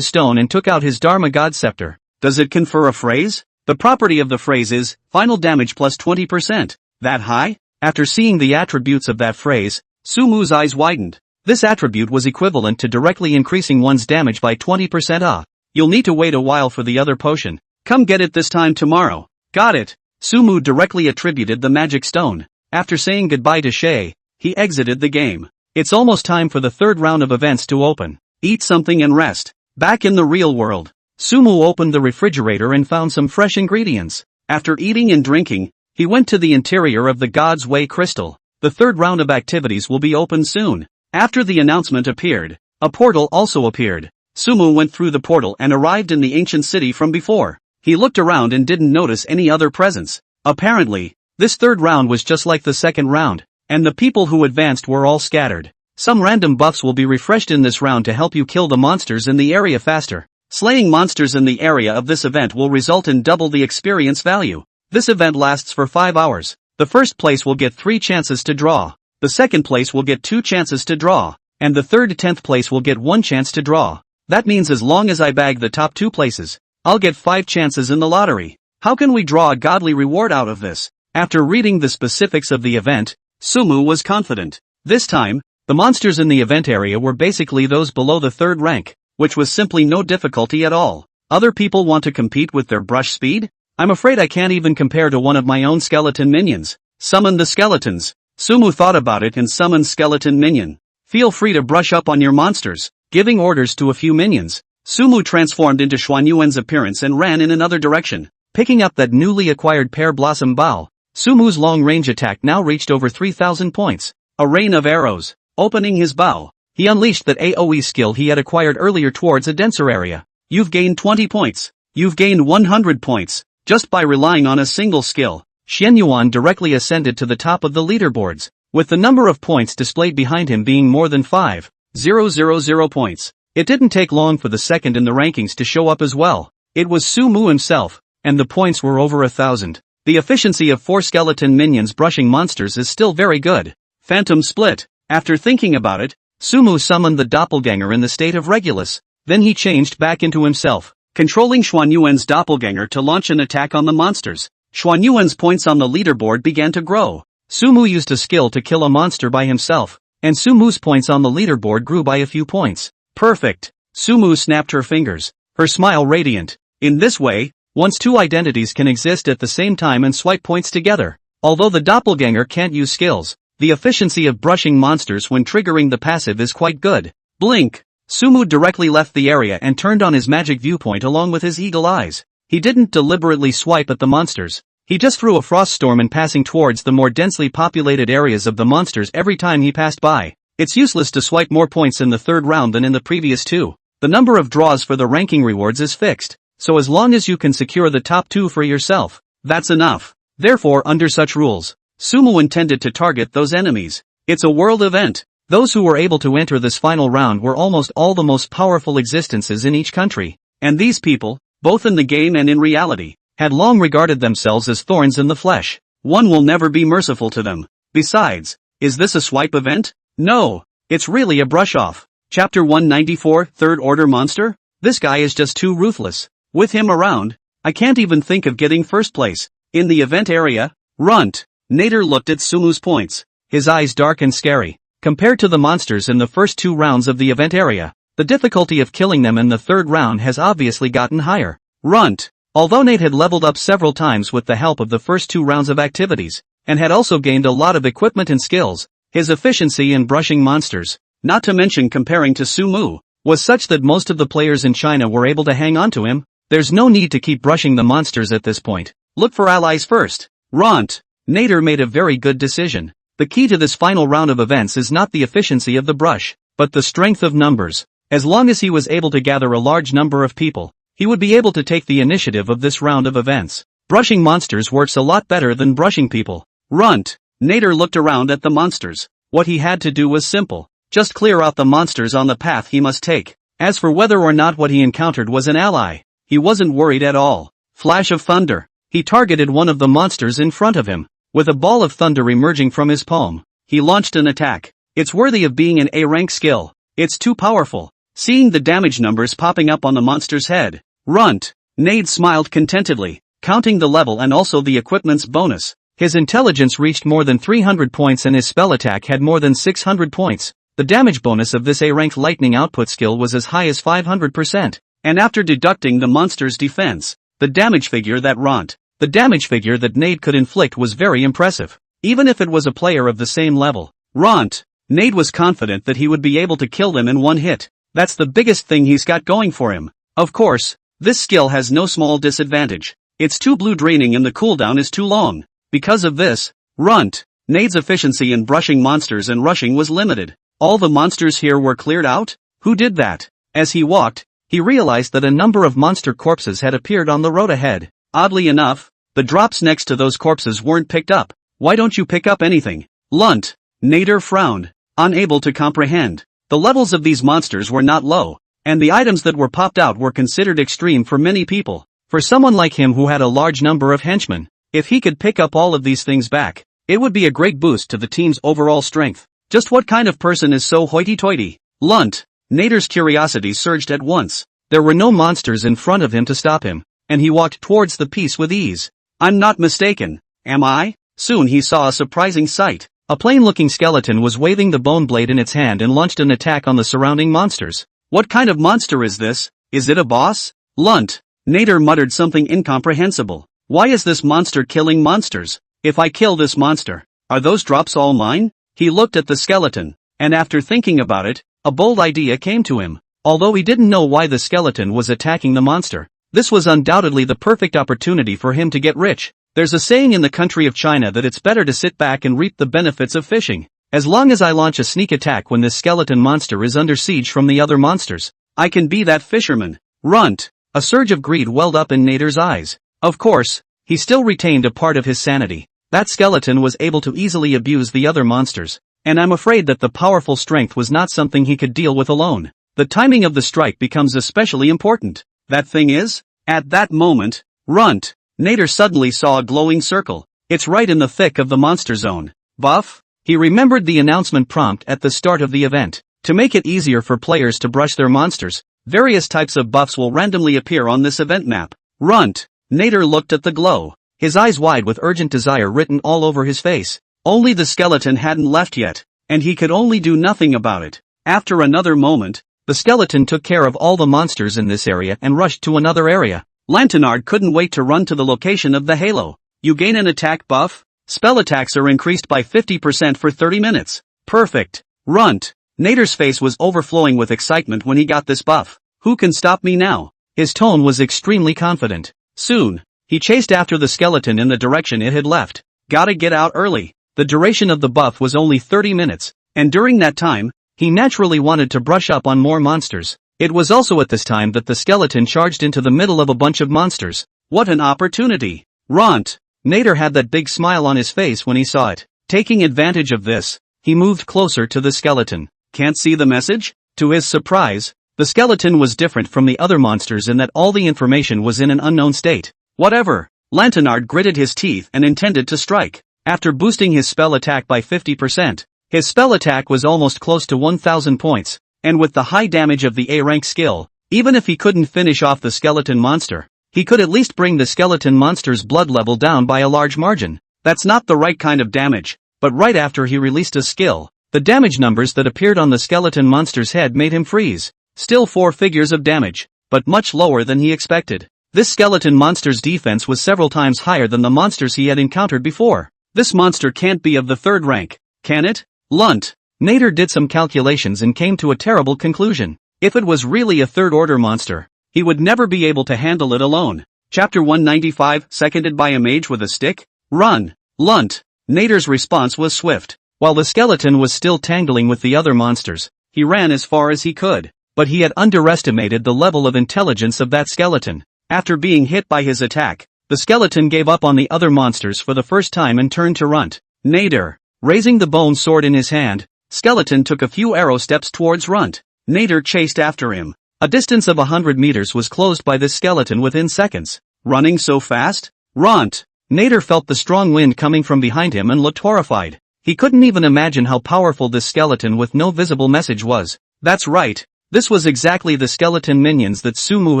stone and took out his Dharma God Scepter. Does it confer a phrase? The property of the phrase is, final damage plus 20%. That high? After seeing the attributes of that phrase, Sumu's eyes widened. This attribute was equivalent to directly increasing one's damage by 20%. You'll need to wait a while for the other potion. Come get it this time tomorrow. Got it. Sumu directly attributed the magic stone. After saying goodbye to Shay, he exited the game. It's almost time for the 3rd round of events to open. Eat something and rest. Back in the real world, Sumu opened the refrigerator and found some fresh ingredients. After eating and drinking, he went to the interior of the God's Way crystal. The 3rd round of activities will be open soon. After the announcement appeared, a portal also appeared. Sumu went through the portal and arrived in the ancient city from before. He looked around and didn't notice any other presence. Apparently, this 3rd round was just like the 2nd round, and the people who advanced were all scattered. Some random buffs will be refreshed in this round to help you kill the monsters in the area faster. Slaying monsters in the area of this event will result in double the experience value. This event lasts for 5 hours. The first place will get 3 chances to draw. The second place will get 2 chances to draw. And the 3rd 10th place will get 1 chance to draw. That means as long as I bag the top 2 places, I'll get 5 chances in the lottery. How can we draw a godly reward out of this? After reading the specifics of the event, Sumu was confident. This time, the monsters in the event area were basically those below the 3rd rank, which was simply no difficulty at all. Other people want to compete with their brush speed? I'm afraid I can't even compare to one of my own skeleton minions. Summon the skeletons. Sumu thought about it and summoned skeleton minion. Feel free to brush up on your monsters. Giving orders to a few minions, Sumu transformed into Xuanyuan's appearance and ran in another direction. Picking up that newly acquired pear blossom bow, Sumu's long-range attack now reached over 3,000 points. A rain of arrows. Opening his bow, he unleashed that AoE skill he had acquired earlier towards a denser area. You've gained 20 points. You've gained 100 points. Just by relying on a single skill, Xuanyuan directly ascended to the top of the leaderboards, with the number of points displayed behind him being more than 5,000 points. It didn't take long for the second in the rankings to show up as well. It was Sumu himself, and the points were over 1,000. The efficiency of 4 skeleton minions brushing monsters is still very good. Phantom Split. After thinking about it, Sumu summoned the doppelganger in the state of Regulus. Then he changed back into himself, controlling Xuanyuan's doppelganger to launch an attack on the monsters. Xuanyuan's points on the leaderboard began to grow. Sumu used a skill to kill a monster by himself, and Sumu's points on the leaderboard grew by a few points. Perfect. Sumu snapped her fingers, her smile radiant. In this way, once two identities can exist at the same time and swipe points together. Although the doppelganger can't use skills, the efficiency of brushing monsters when triggering the passive is quite good. Blink. Sumu directly left the area and turned on his magic viewpoint along with his eagle eyes. He didn't deliberately swipe at the monsters. He just threw a frost storm in passing towards the more densely populated areas of the monsters every time he passed by. It's useless to swipe more points in the third round than in the previous two. The number of draws for the ranking rewards is fixed, so as long as you can secure the top two for yourself, that's enough. Therefore, under such rules, Sumu intended to target those enemies. It's a world event. Those who were able to enter this final round were almost all the most powerful existences in each country. And these people, both in the game and in reality, had long regarded themselves as thorns in the flesh. One will never be merciful to them. Besides, is this a swipe event? No, it's really a brush-off. Chapter 194, Third Order Monster? This guy is just too ruthless. With him around, I can't even think of getting first place. In the event area, Runt. Nader looked at Sumu's points, his eyes dark and scary. Compared to the monsters in the first two rounds of the event area, the difficulty of killing them in the third round has obviously gotten higher. Runt. Although Nate had leveled up several times with the help of the first two rounds of activities, and had also gained a lot of equipment and skills, his efficiency in brushing monsters, not to mention comparing to Sumu, was such that most of the players in China were able to hang on to him. There's no need to keep brushing the monsters at this point. Look for allies first. Runt. Nader made a very good decision. The key to this final round of events is not the efficiency of the brush, but the strength of numbers. As long as he was able to gather a large number of people, he would be able to take the initiative of this round of events. Brushing monsters works a lot better than brushing people. Runt. Nader looked around at the monsters. What he had to do was simple. Just clear out the monsters on the path he must take. As for whether or not what he encountered was an ally, he wasn't worried at all. Flash of thunder. He targeted one of the monsters in front of him. With a ball of thunder emerging from his palm, he launched an attack. It's worthy of being an A-rank skill. It's too powerful. Seeing the damage numbers popping up on the monster's head, Runt. Nade smiled contentedly, counting the level and also the equipment's bonus. His intelligence reached more than 300 points and his spell attack had more than 600 points. The damage bonus of this A-rank lightning output skill was as high as 500%. And after deducting the monster's defense, the damage figure that Nade could inflict was very impressive. Even if it was a player of the same level, Runt. Nade was confident that he would be able to kill them in one hit. That's the biggest thing he's got going for him. Of course, this skill has no small disadvantage. It's too blue draining and the cooldown is too long. Because of this, Runt. Nade's efficiency in brushing monsters and rushing was limited. All the monsters here were cleared out? Who did that? As he walked, he realized that a number of monster corpses had appeared on the road ahead. Oddly enough, the drops next to those corpses weren't picked up. Why don't you pick up anything? Lunt. Nader frowned, unable to comprehend. The levels of these monsters were not low, and the items that were popped out were considered extreme for many people. For someone like him who had a large number of henchmen, if he could pick up all of these things back, it would be a great boost to the team's overall strength. Just what kind of person is so hoity-toity? Lunt. Nader's curiosity surged at once. There were no monsters in front of him to stop him, and he walked towards the piece with ease. I'm not mistaken, am I? Soon he saw a surprising sight. A plain-looking skeleton was waving the bone blade in its hand and launched an attack on the surrounding monsters. What kind of monster is this? Is it a boss? Lunt. Nader muttered something incomprehensible. Why is this monster killing monsters? If I kill this monster, are those drops all mine? He looked at the skeleton, and after thinking about it, a bold idea came to him. Although he didn't know why the skeleton was attacking the monster, this was undoubtedly the perfect opportunity for him to get rich. There's a saying in the country of China that it's better to sit back and reap the benefits of fishing. As long as I launch a sneak attack when this skeleton monster is under siege from the other monsters, I can be that fisherman. Runt. A surge of greed welled up in Nader's eyes. Of course, he still retained a part of his sanity. That skeleton was able to easily abuse the other monsters, and I'm afraid that the powerful strength was not something he could deal with alone. The timing of the strike becomes especially important. That thing is? At that moment, Runt. Nader suddenly saw a glowing circle. It's right in the thick of the monster zone. Buff? He remembered the announcement prompt at the start of the event. To make it easier for players to brush their monsters, various types of buffs will randomly appear on this event map. Runt. Nader looked at the glow, his eyes wide with urgent desire written all over his face. Only the skeleton hadn't left yet, and he could only do nothing about it. After another moment, the skeleton took care of all the monsters in this area and rushed to another area. Lantanard couldn't wait to run to the location of the halo. You gain an attack buff? Spell attacks are increased by 50% for 30 minutes. Perfect. Runt. Nader's face was overflowing with excitement when he got this buff. Who can stop me now? His tone was extremely confident. Soon, he chased after the skeleton in the direction it had left. Gotta get out early. The duration of the buff was only 30 minutes, and during that time, he naturally wanted to brush up on more monsters. It was also at this time that the skeleton charged into the middle of a bunch of monsters. What an opportunity! Runt! Nader had that big smile on his face when he saw it. Taking advantage of this, he moved closer to the skeleton. Can't see the message? To his surprise, the skeleton was different from the other monsters in that all the information was in an unknown state. Whatever. Lantanard gritted his teeth and intended to strike. After boosting his spell attack by 50%, his spell attack was almost close to 1000 points, and with the high damage of the A-rank skill, even if he couldn't finish off the skeleton monster, he could at least bring the skeleton monster's blood level down by a large margin. That's not the right kind of damage, but right after he released his skill, the damage numbers that appeared on the skeleton monster's head made him freeze. Still 4 figures of damage, but much lower than he expected. This skeleton monster's defense was several times higher than the monsters he had encountered before. This monster can't be of the 3rd rank, can it? Lunt. Nader did some calculations and came to a terrible conclusion. If it was really a 3rd order monster, he would never be able to handle it alone. Chapter 195, seconded by a mage with a stick? Run! Lunt! Nader's response was swift. While the skeleton was still tangling with the other monsters, he ran as far as he could. But he had underestimated the level of intelligence of that skeleton. After being hit by his attack, the skeleton gave up on the other monsters for the first time and turned to Runt. Nader. Raising the bone sword in his hand, skeleton took a few arrow steps towards Runt. Nader chased after him. A distance of 100 meters was closed by this skeleton within seconds. Running so fast? Runt! Nader felt the strong wind coming from behind him and looked horrified. He couldn't even imagine how powerful this skeleton with no visible message was. That's right. This was exactly the skeleton minions that Sumu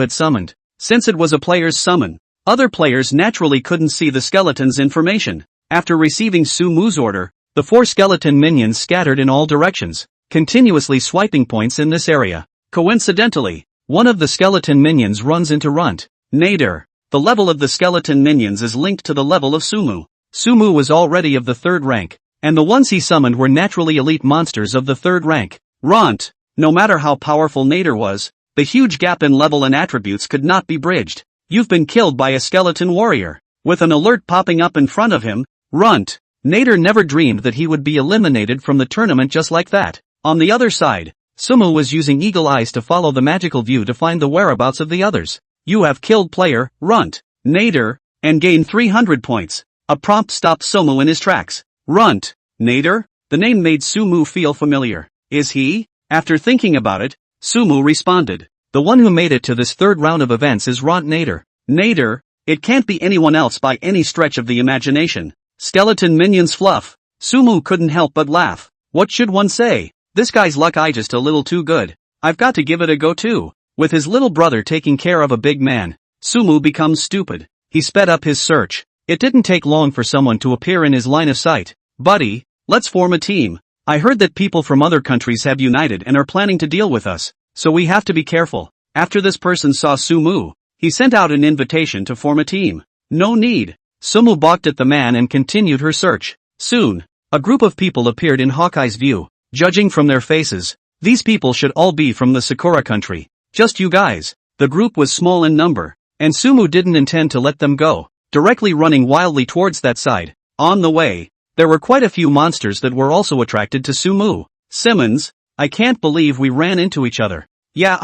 had summoned. Since it was a player's summon, other players naturally couldn't see the skeleton's information. After receiving Sumu's order, the 4 skeleton minions scattered in all directions, continuously swiping points in this area. Coincidentally, one of the skeleton minions runs into Runt. Nader. The level of the skeleton minions is linked to the level of Sumu. Sumu was already of the 3rd rank, and the ones he summoned were naturally elite monsters of the 3rd rank. Runt. No matter how powerful Nader was, the huge gap in level and attributes could not be bridged. You've been killed by a skeleton warrior. With an alert popping up in front of him, Runt. Nader never dreamed that he would be eliminated from the tournament just like that. On the other side, Sumu was using eagle eyes to follow the magical view to find the whereabouts of the others. You have killed player, Runt. Nader, and gained 300 points. A prompt stopped Sumu in his tracks. Runt. Nader? The name made Sumu feel familiar. Is he? After thinking about it, Sumu responded. The one who made it to this 3rd round of events is Runt Nader. Nader? It can't be anyone else by any stretch of the imagination. Skeleton minions fluff. Sumu couldn't help but laugh. What should one say? This guy's luck is just a little too good. I've got to give it a go too. With his little brother taking care of a big man, Sumu becomes stupid. He sped up his search. It didn't take long for someone to appear in his line of sight. Buddy, let's form a team. I heard that people from other countries have united and are planning to deal with us, so we have to be careful. After this person saw Sumu, he sent out an invitation to form a team. No need. Sumu balked at the man and continued her search. Soon, a group of people appeared in Hawkeye's view. Judging from their faces, these people should all be from the Sakura country. Just you guys. The group was small in number, and Sumu didn't intend to let them go, directly running wildly towards that side. On the way, there were quite a few monsters that were also attracted to Sumu. Simmons, I can't believe we ran into each other. Yeah,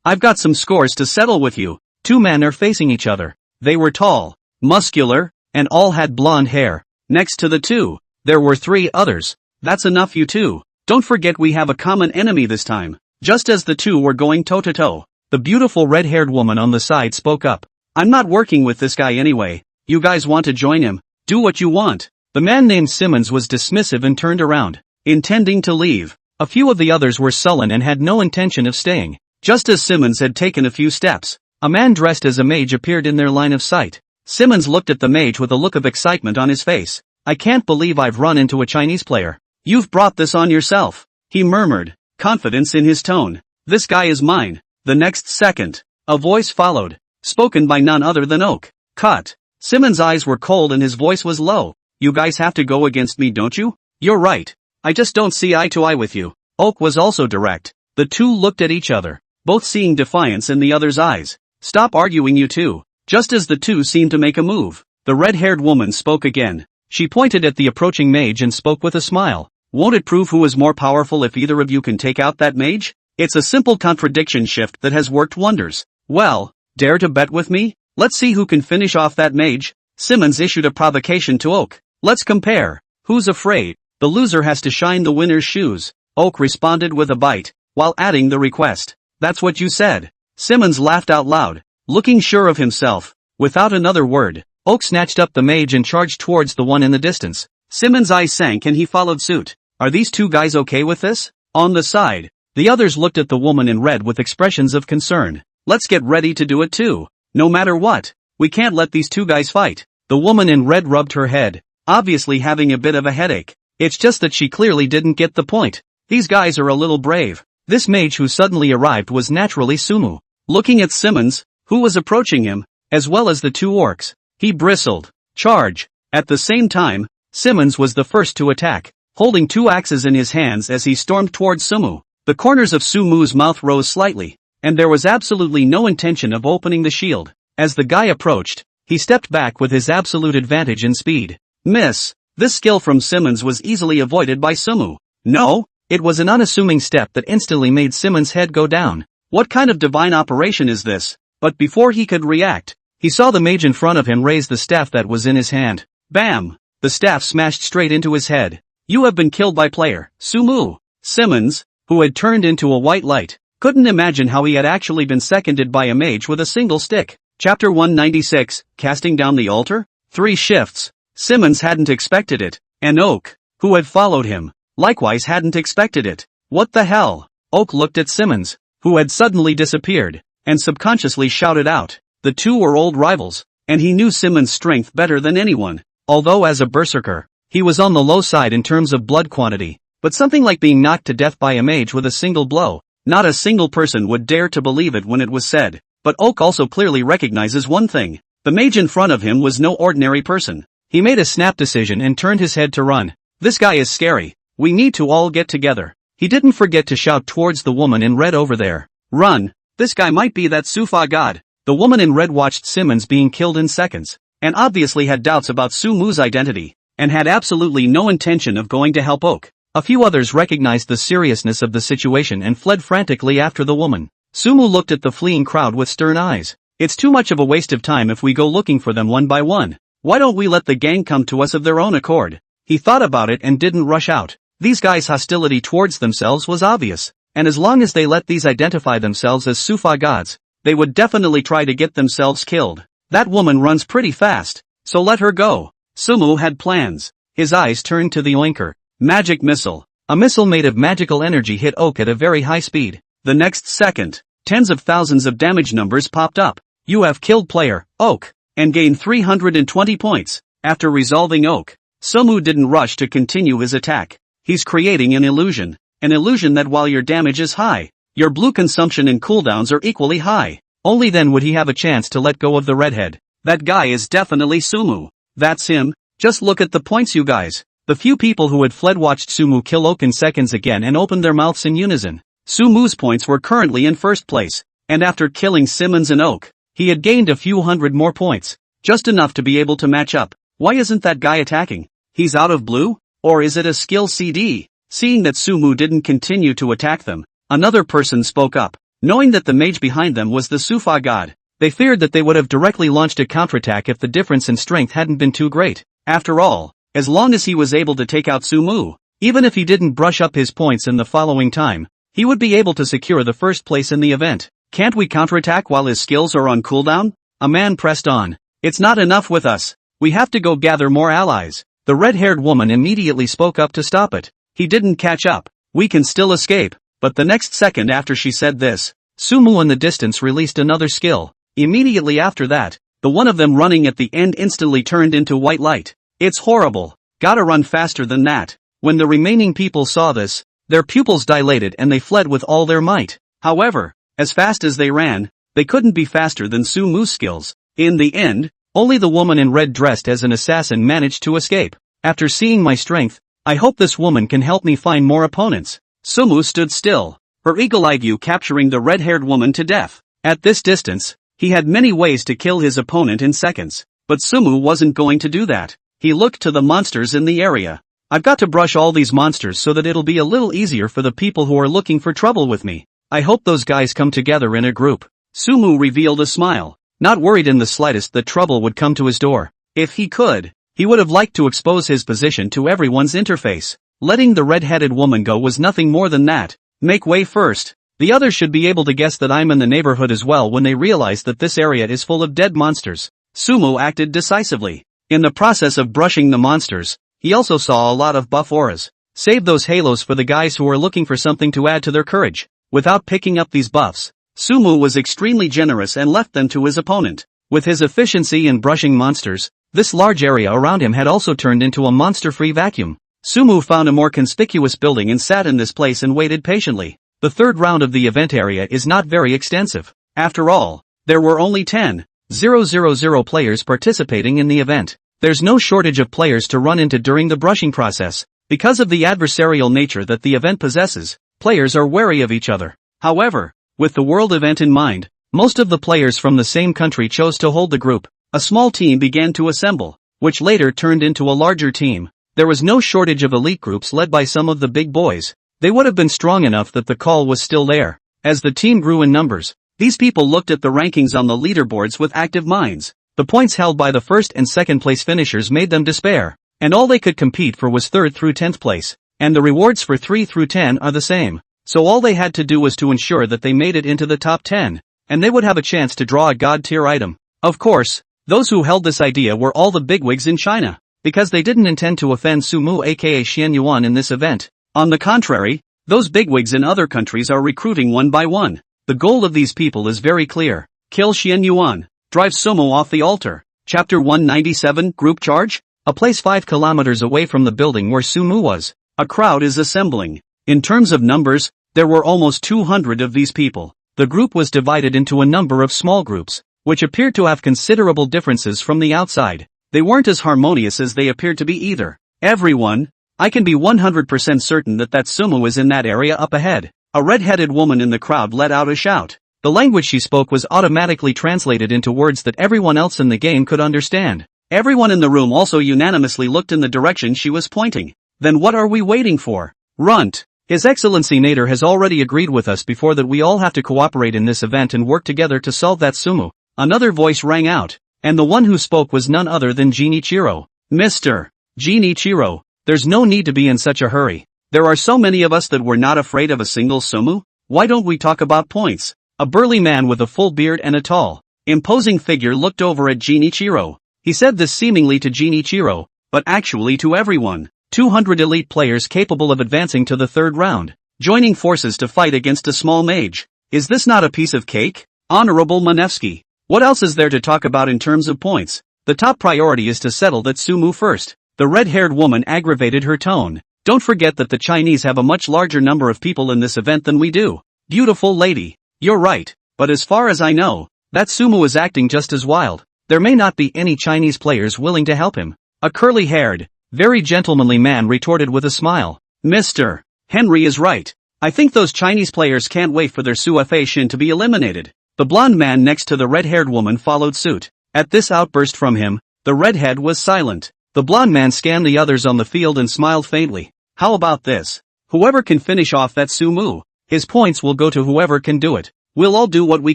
I've got some scores to settle with you. 2 men are facing each other. They were tall, muscular, and all had blonde hair. Next to the 2, there were 3 others. That's enough, you 2. Don't forget we have a common enemy this time. Just as the 2 were going toe-to-toe, the beautiful red-haired woman on the side spoke up. I'm not working with this guy anyway. You guys want to join him? Do what you want. The man named Simmons was dismissive and turned around, intending to leave. A few of the others were sullen and had no intention of staying. Just as Simmons had taken a few steps, a man dressed as a mage appeared in their line of sight. Simmons looked at the mage with a look of excitement on his face. I can't believe I've run into a Chinese player. You've brought this on yourself, he murmured, confidence in his tone. This guy is mine. The next second, a voice followed, spoken by none other than Oak. Cut. Simmons' eyes were cold and his voice was low. You guys have to go against me, don't you? You're right. I just don't see eye to eye with you. Oak was also direct. The two looked at each other, both seeing defiance in the other's eyes. Stop arguing, you two. Just as the two seemed to make a move, the red-haired woman spoke again. She pointed at the approaching mage and spoke with a smile. Won't it prove who is more powerful if either of you can take out that mage? It's a simple contradiction shift that has worked wonders. Well, dare to bet with me? Let's see who can finish off that mage. Simmons issued a provocation to Oak. Let's compare. Who's afraid? The loser has to shine the winner's shoes. Oak responded with a bite, while adding the request. That's what you said. Simmons laughed out loud, looking sure of himself. Without another word, Oak snatched up the mage and charged towards the one in the distance. Simmons' eyes sank and he followed suit. Are these two guys okay with this? On the side, the others looked at the woman in red with expressions of concern. Let's get ready to do it too. No matter what, we can't let these two guys fight. The woman in red rubbed her head, obviously having a bit of a headache. It's just that she clearly didn't get the point. These guys are a little brave. This mage who suddenly arrived was naturally Sumu. Looking at Simmons, who was approaching him, as well as the two orcs, he bristled. Charge. At the same time, Simmons was the first to attack, holding two axes in his hands as he stormed towards Sumu. The corners of Sumu's mouth rose slightly, and there was absolutely no intention of opening the shield. As the guy approached, he stepped back with his absolute advantage in speed. Miss. This skill from Simmons was easily avoided by Sumu. No, it was an unassuming step that instantly made Simmons' head go down. What kind of divine operation is this? But before he could react, he saw the mage in front of him raise the staff that was in his hand. Bam! The staff smashed straight into his head. You have been killed by player Sumu. Simmons, who had turned into a white light, couldn't imagine how he had actually been seconded by a mage with a single stick. Chapter 196, Casting Down the Altar? 3 shifts. Simmons hadn't expected it, and Oak, who had followed him, likewise hadn't expected it. What the hell? Oak looked at Simmons, who had suddenly disappeared, and subconsciously shouted out. The two were old rivals, and he knew Simmons' strength better than anyone. Although as a berserker, he was on the low side in terms of blood quantity, but something like being knocked to death by a mage with a single blow, not a single person would dare to believe it when it was said. But Oak also clearly recognizes one thing. The mage in front of him was no ordinary person. He made a snap decision and turned his head to run. This guy is scary. We need to all get together. He didn't forget to shout towards the woman in red over there. Run! This guy might be that Sufa god. The woman in red watched Simmons being killed in seconds, and obviously had doubts about Sumu's identity, and had absolutely no intention of going to help Oak. A few others recognized the seriousness of the situation and fled frantically after the woman. Sumu looked at the fleeing crowd with stern eyes. It's too much of a waste of time if we go looking for them one by one. Why don't we let the gang come to us of their own accord? He thought about it and didn't rush out. These guys' hostility towards themselves was obvious, and as long as they let these identify themselves as Sufa gods, they would definitely try to get themselves killed. That woman runs pretty fast, so let her go. Sumu had plans. His eyes turned to the oinker. Magic missile. A missile made of magical energy hit Oak at a very high speed. The next second, tens of thousands of damage numbers popped up. You have killed player Oak, and gained 320 points. After resolving Oak, Sumu didn't rush to continue his attack. He's creating an illusion that while your damage is high, your blue consumption and cooldowns are equally high. Only then would he have a chance to let go of the redhead. That guy is definitely Sumu. That's him. Just look at the points, you guys. The few people who had fled watched Sumu kill Oak in seconds again and opened their mouths in unison. Sumu's points were currently in first place, and after killing Simmons and Oak, he had gained a few hundred more points, just enough to be able to match up. Why isn't that guy attacking? He's out of blue? Or is it a skill CD? Seeing that Sumu didn't continue to attack them, another person spoke up. Knowing that the mage behind them was the Sufa god, they feared that they would have directly launched a counterattack if the difference in strength hadn't been too great. After all, as long as he was able to take out Sumu, even if he didn't brush up his points in the following time, he would be able to secure the first place in the event. Can't we counterattack while his skills are on cooldown? A man pressed on. It's not enough with us. We have to go gather more allies. The red-haired woman immediately spoke up to stop it. He didn't catch up. We can still escape. But the next second after she said this, Sumu in the distance released another skill. Immediately after that, the one of them running at the end instantly turned into white light. It's horrible. Gotta run faster than that. When the remaining people saw this, their pupils dilated and they fled with all their might. However, as fast as they ran, they couldn't be faster than Sumu's skills. In the end, only the woman in red dressed as an assassin managed to escape. After seeing my strength, I hope this woman can help me find more opponents. Sumu stood still, her eagle-eye view capturing the red-haired woman to death. At this distance, he had many ways to kill his opponent in seconds, but Sumu wasn't going to do that. He looked to the monsters in the area. I've got to brush all these monsters so that it'll be a little easier for the people who are looking for trouble with me. I hope those guys come together in a group. Sumu revealed a smile, not worried in the slightest that trouble would come to his door. If he could, he would have liked to expose his position to everyone's interface. Letting the red-headed woman go was nothing more than that. Make way first. The others should be able to guess that I'm in the neighborhood as well when they realize that this area is full of dead monsters. Sumu acted decisively. In the process of brushing the monsters, he also saw a lot of buff auras. Save those halos for the guys who are looking for something to add to their courage. Without picking up these buffs, Sumu was extremely generous and left them to his opponent. With his efficiency in brushing monsters, this large area around him had also turned into a monster-free vacuum. Sumu found a more conspicuous building and sat in this place and waited patiently. The third round of the event area is not very extensive. After all, there were only 10,000 players participating in the event. There's no shortage of players to run into during the brushing process. Because of the adversarial nature that the event possesses, players are wary of each other. However, with the world event in mind, most of the players from the same country chose to hold the group. A small team began to assemble, which later turned into a larger team. There was no shortage of elite groups led by some of the big boys. They would have been strong enough that the call was still there. As the team grew in numbers, these people looked at the rankings on the leaderboards with active minds. The points held by the first and second place finishers made them despair, and all they could compete for was 3rd through 10th place, and the rewards for 3 through 10 are the same. So all they had to do was to ensure that they made it into the top 10, and they would have a chance to draw a god-tier item. Of course, those who held this idea were all the bigwigs in China, because they didn't intend to offend Sumu aka Xian Yuan in this event. On the contrary, those bigwigs in other countries are recruiting one by one. The goal of these people is very clear. Kill Xian Yuan. Drive Sumu off the altar. Chapter 197 Group Charge? A place 5 kilometers away from the building where Sumu was. A crowd is assembling. In terms of numbers, there were almost 200 of these people. The group was divided into a number of small groups, which appeared to have considerable differences from the outside. They weren't as harmonious as they appeared to be either. Everyone, I can be 100% certain that Sumu is in that area up ahead. A red-headed woman in the crowd let out a shout. The language she spoke was automatically translated into words that everyone else in the game could understand. Everyone in the room also unanimously looked in the direction she was pointing. Then what are we waiting for? Runt. His Excellency Nader has already agreed with us before that we all have to cooperate in this event and work together to solve that Sumu. Another voice rang out, and the one who spoke was none other than Jinichiro. Mr. Jinichiro, there's no need to be in such a hurry. There are so many of us that we're not afraid of a single Sumu. Why don't we talk about points? A burly man with a full beard and a tall, imposing figure looked over at Jinichiro. He said this seemingly to Jinichiro, but actually to everyone. 200 elite players capable of advancing to the 3rd round, joining forces to fight against a small mage. Is this not a piece of cake? Honorable Manevsky, what else is there to talk about in terms of points? The top priority is to settle that Sumu first. The red-haired woman aggravated her tone. Don't forget that the Chinese have a much larger number of people in this event than we do. Beautiful lady. You're right, but as far as I know, that Sumu is acting just as wild. There may not be any Chinese players willing to help him. A curly-haired, very gentlemanly man retorted with a smile. Mr. Henry is right. I think those Chinese players can't wait for their Suefei Shin to be eliminated. The blonde man next to the red-haired woman followed suit. At this outburst from him, the redhead was silent. The blonde man scanned the others on the field and smiled faintly. How about this? Whoever can finish off that Sumu, his points will go to whoever can do it. We'll all do what we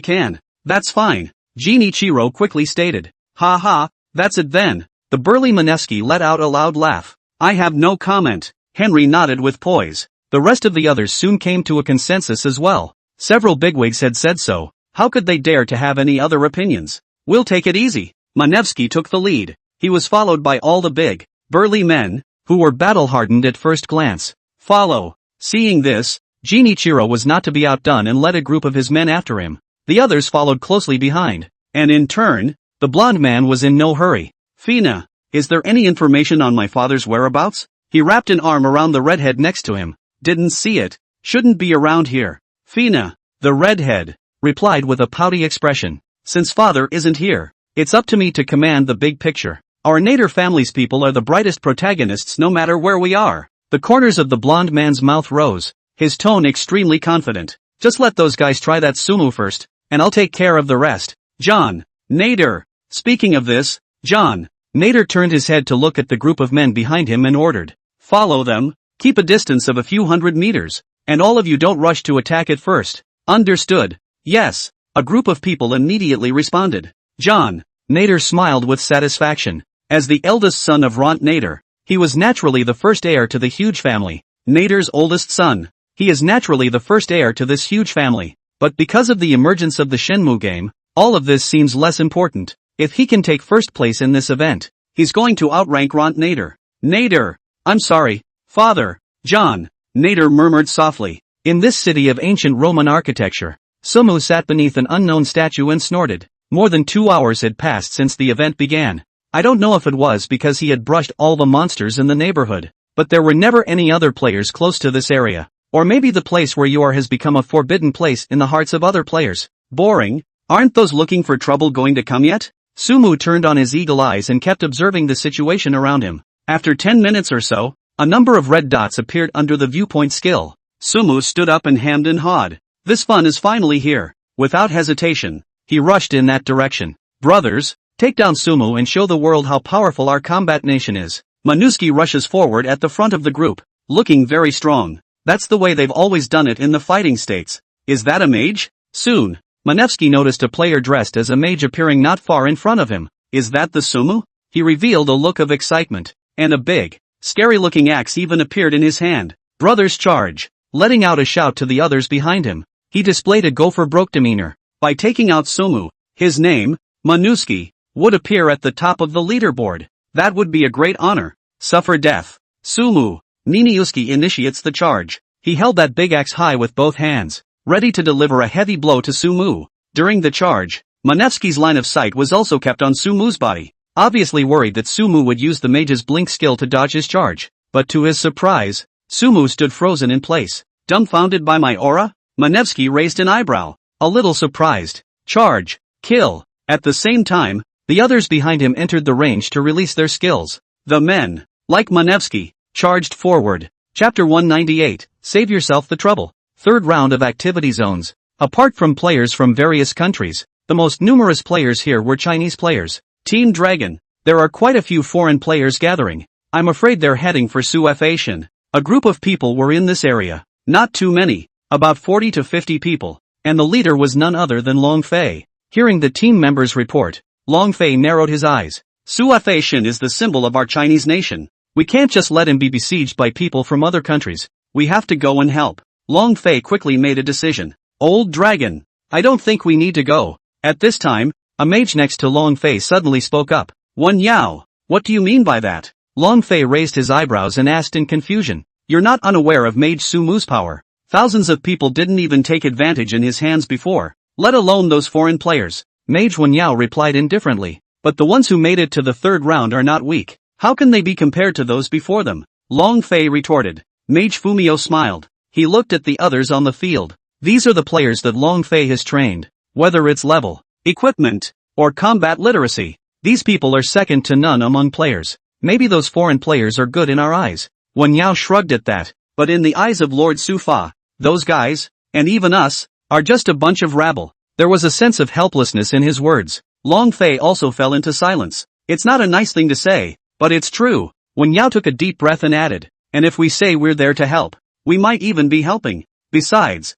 can. That's fine. Jinichiro quickly stated. Ha ha, that's it then. The burly Manevsky let out a loud laugh. I have no comment. Henry nodded with poise. The rest of the others soon came to a consensus as well. Several bigwigs had said so. How could they dare to have any other opinions? We'll take it easy. Manevsky took the lead. He was followed by all the big, burly men, who were battle-hardened at first glance. Follow. Seeing this, Jinichiro was not to be outdone and led a group of his men after him. The others followed closely behind. And in turn, the blonde man was in no hurry. Fina, is there any information on my father's whereabouts? He wrapped an arm around the redhead next to him. Didn't see it. Shouldn't be around here. Fina, the redhead, replied with a pouty expression. Since father isn't here, it's up to me to command the big picture. Our Nader family's people are the brightest protagonists no matter where we are. The corners of the blonde man's mouth rose, his tone extremely confident. Just let those guys try that sumo first, and I'll take care of the rest. John Nader. Speaking of this, John Nader turned his head to look at the group of men behind him and ordered, "Follow them, keep a distance of a few hundred meters, and all of you don't rush to attack at first." Understood. Yes, a group of people immediately responded. John Nader smiled with satisfaction. As the eldest son of Ront Nader, he was naturally the first heir to the huge family. Nader's oldest son. He is naturally the first heir to this huge family. But because of the emergence of the Shenmue game, all of this seems less important. If he can take first place in this event, he's going to outrank Ront Nader. Nader! I'm sorry, father. John Nader murmured softly. In this city of ancient Roman architecture, Sumu sat beneath an unknown statue and snorted. More than 2 hours had passed since the event began. I don't know if it was because he had brushed all the monsters in the neighborhood, but there were never any other players close to this area. Or maybe the place where you are has become a forbidden place in the hearts of other players. Boring. Aren't those looking for trouble going to come yet? Sumu turned on his eagle eyes and kept observing the situation around him. After 10 minutes or so, a number of red dots appeared under the viewpoint skill. Sumu stood up and hammed and hawed. This fun is finally here. Without hesitation, he rushed in that direction. Brothers, take down Sumu and show the world how powerful our combat nation is. Manhwa rushes forward at the front of the group, looking very strong. That's the way they've always done it in the fighting states. Is that a mage? Soon, Manhwa noticed a player dressed as a mage appearing not far in front of him. Is that the Sumu? He revealed a look of excitement, and a big, scary-looking axe even appeared in his hand. Brothers charge! Letting out a shout to the others behind him, he displayed a go-for-broke demeanor. By taking out Sumu, his name, Manhwa, would appear at the top of the leaderboard. That would be a great honor. Suffer death. Sumu Manhwa initiates the charge. He held that big axe high with both hands, ready to deliver a heavy blow to Sumu. During the charge, Manhwa's line of sight was also kept on Sumu's body, obviously worried that Sumu would use the mage's blink skill to dodge his charge. But to his surprise, Sumu stood frozen in place. Dumbfounded by my aura? Manhwa raised an eyebrow, a little surprised. Charge. Kill. At the same time, the others behind him entered the range to release their skills. The men, like Manhwa, charged forward. Chapter 198, Save Yourself the Trouble. Third round of activity zones. Apart from players from various countries, the most numerous players here were Chinese players. Team Dragon. There are quite a few foreign players gathering. I'm afraid they're heading for Suefation. A group of people were in this area. Not too many. About 40 to 50 people. And the leader was none other than Long Fei. Hearing the team members' report, Long Fei narrowed his eyes. Suefation is the symbol of our Chinese nation. We can't just let him be besieged by people from other countries. We have to go and help. Long Fei quickly made a decision. Old Dragon. I don't think we need to go. At this time, a mage next to Long Fei suddenly spoke up. Wen Yao. What do you mean by that? Long Fei raised his eyebrows and asked in confusion. You're not unaware of Mage Sumu's power. Thousands of people didn't even take advantage in his hands before, let alone those foreign players. Mage Wen Yao replied indifferently. But the ones who made it to the third round are not weak. How can they be compared to those before them? Long Fei retorted. Mage Fumio smiled. He looked at the others on the field. These are the players that Long Fei has trained. Whether it's level, equipment, or combat literacy, these people are second to none among players. Maybe those foreign players are good in our eyes. Wen Yao shrugged at that. But in the eyes of Lord Sufa, those guys, and even us, are just a bunch of rabble. There was a sense of helplessness in his words. Long Fei also fell into silence. It's not a nice thing to say, but it's true. Wen Yao took a deep breath and added, and if we say we're there to help, we might even be helping. Besides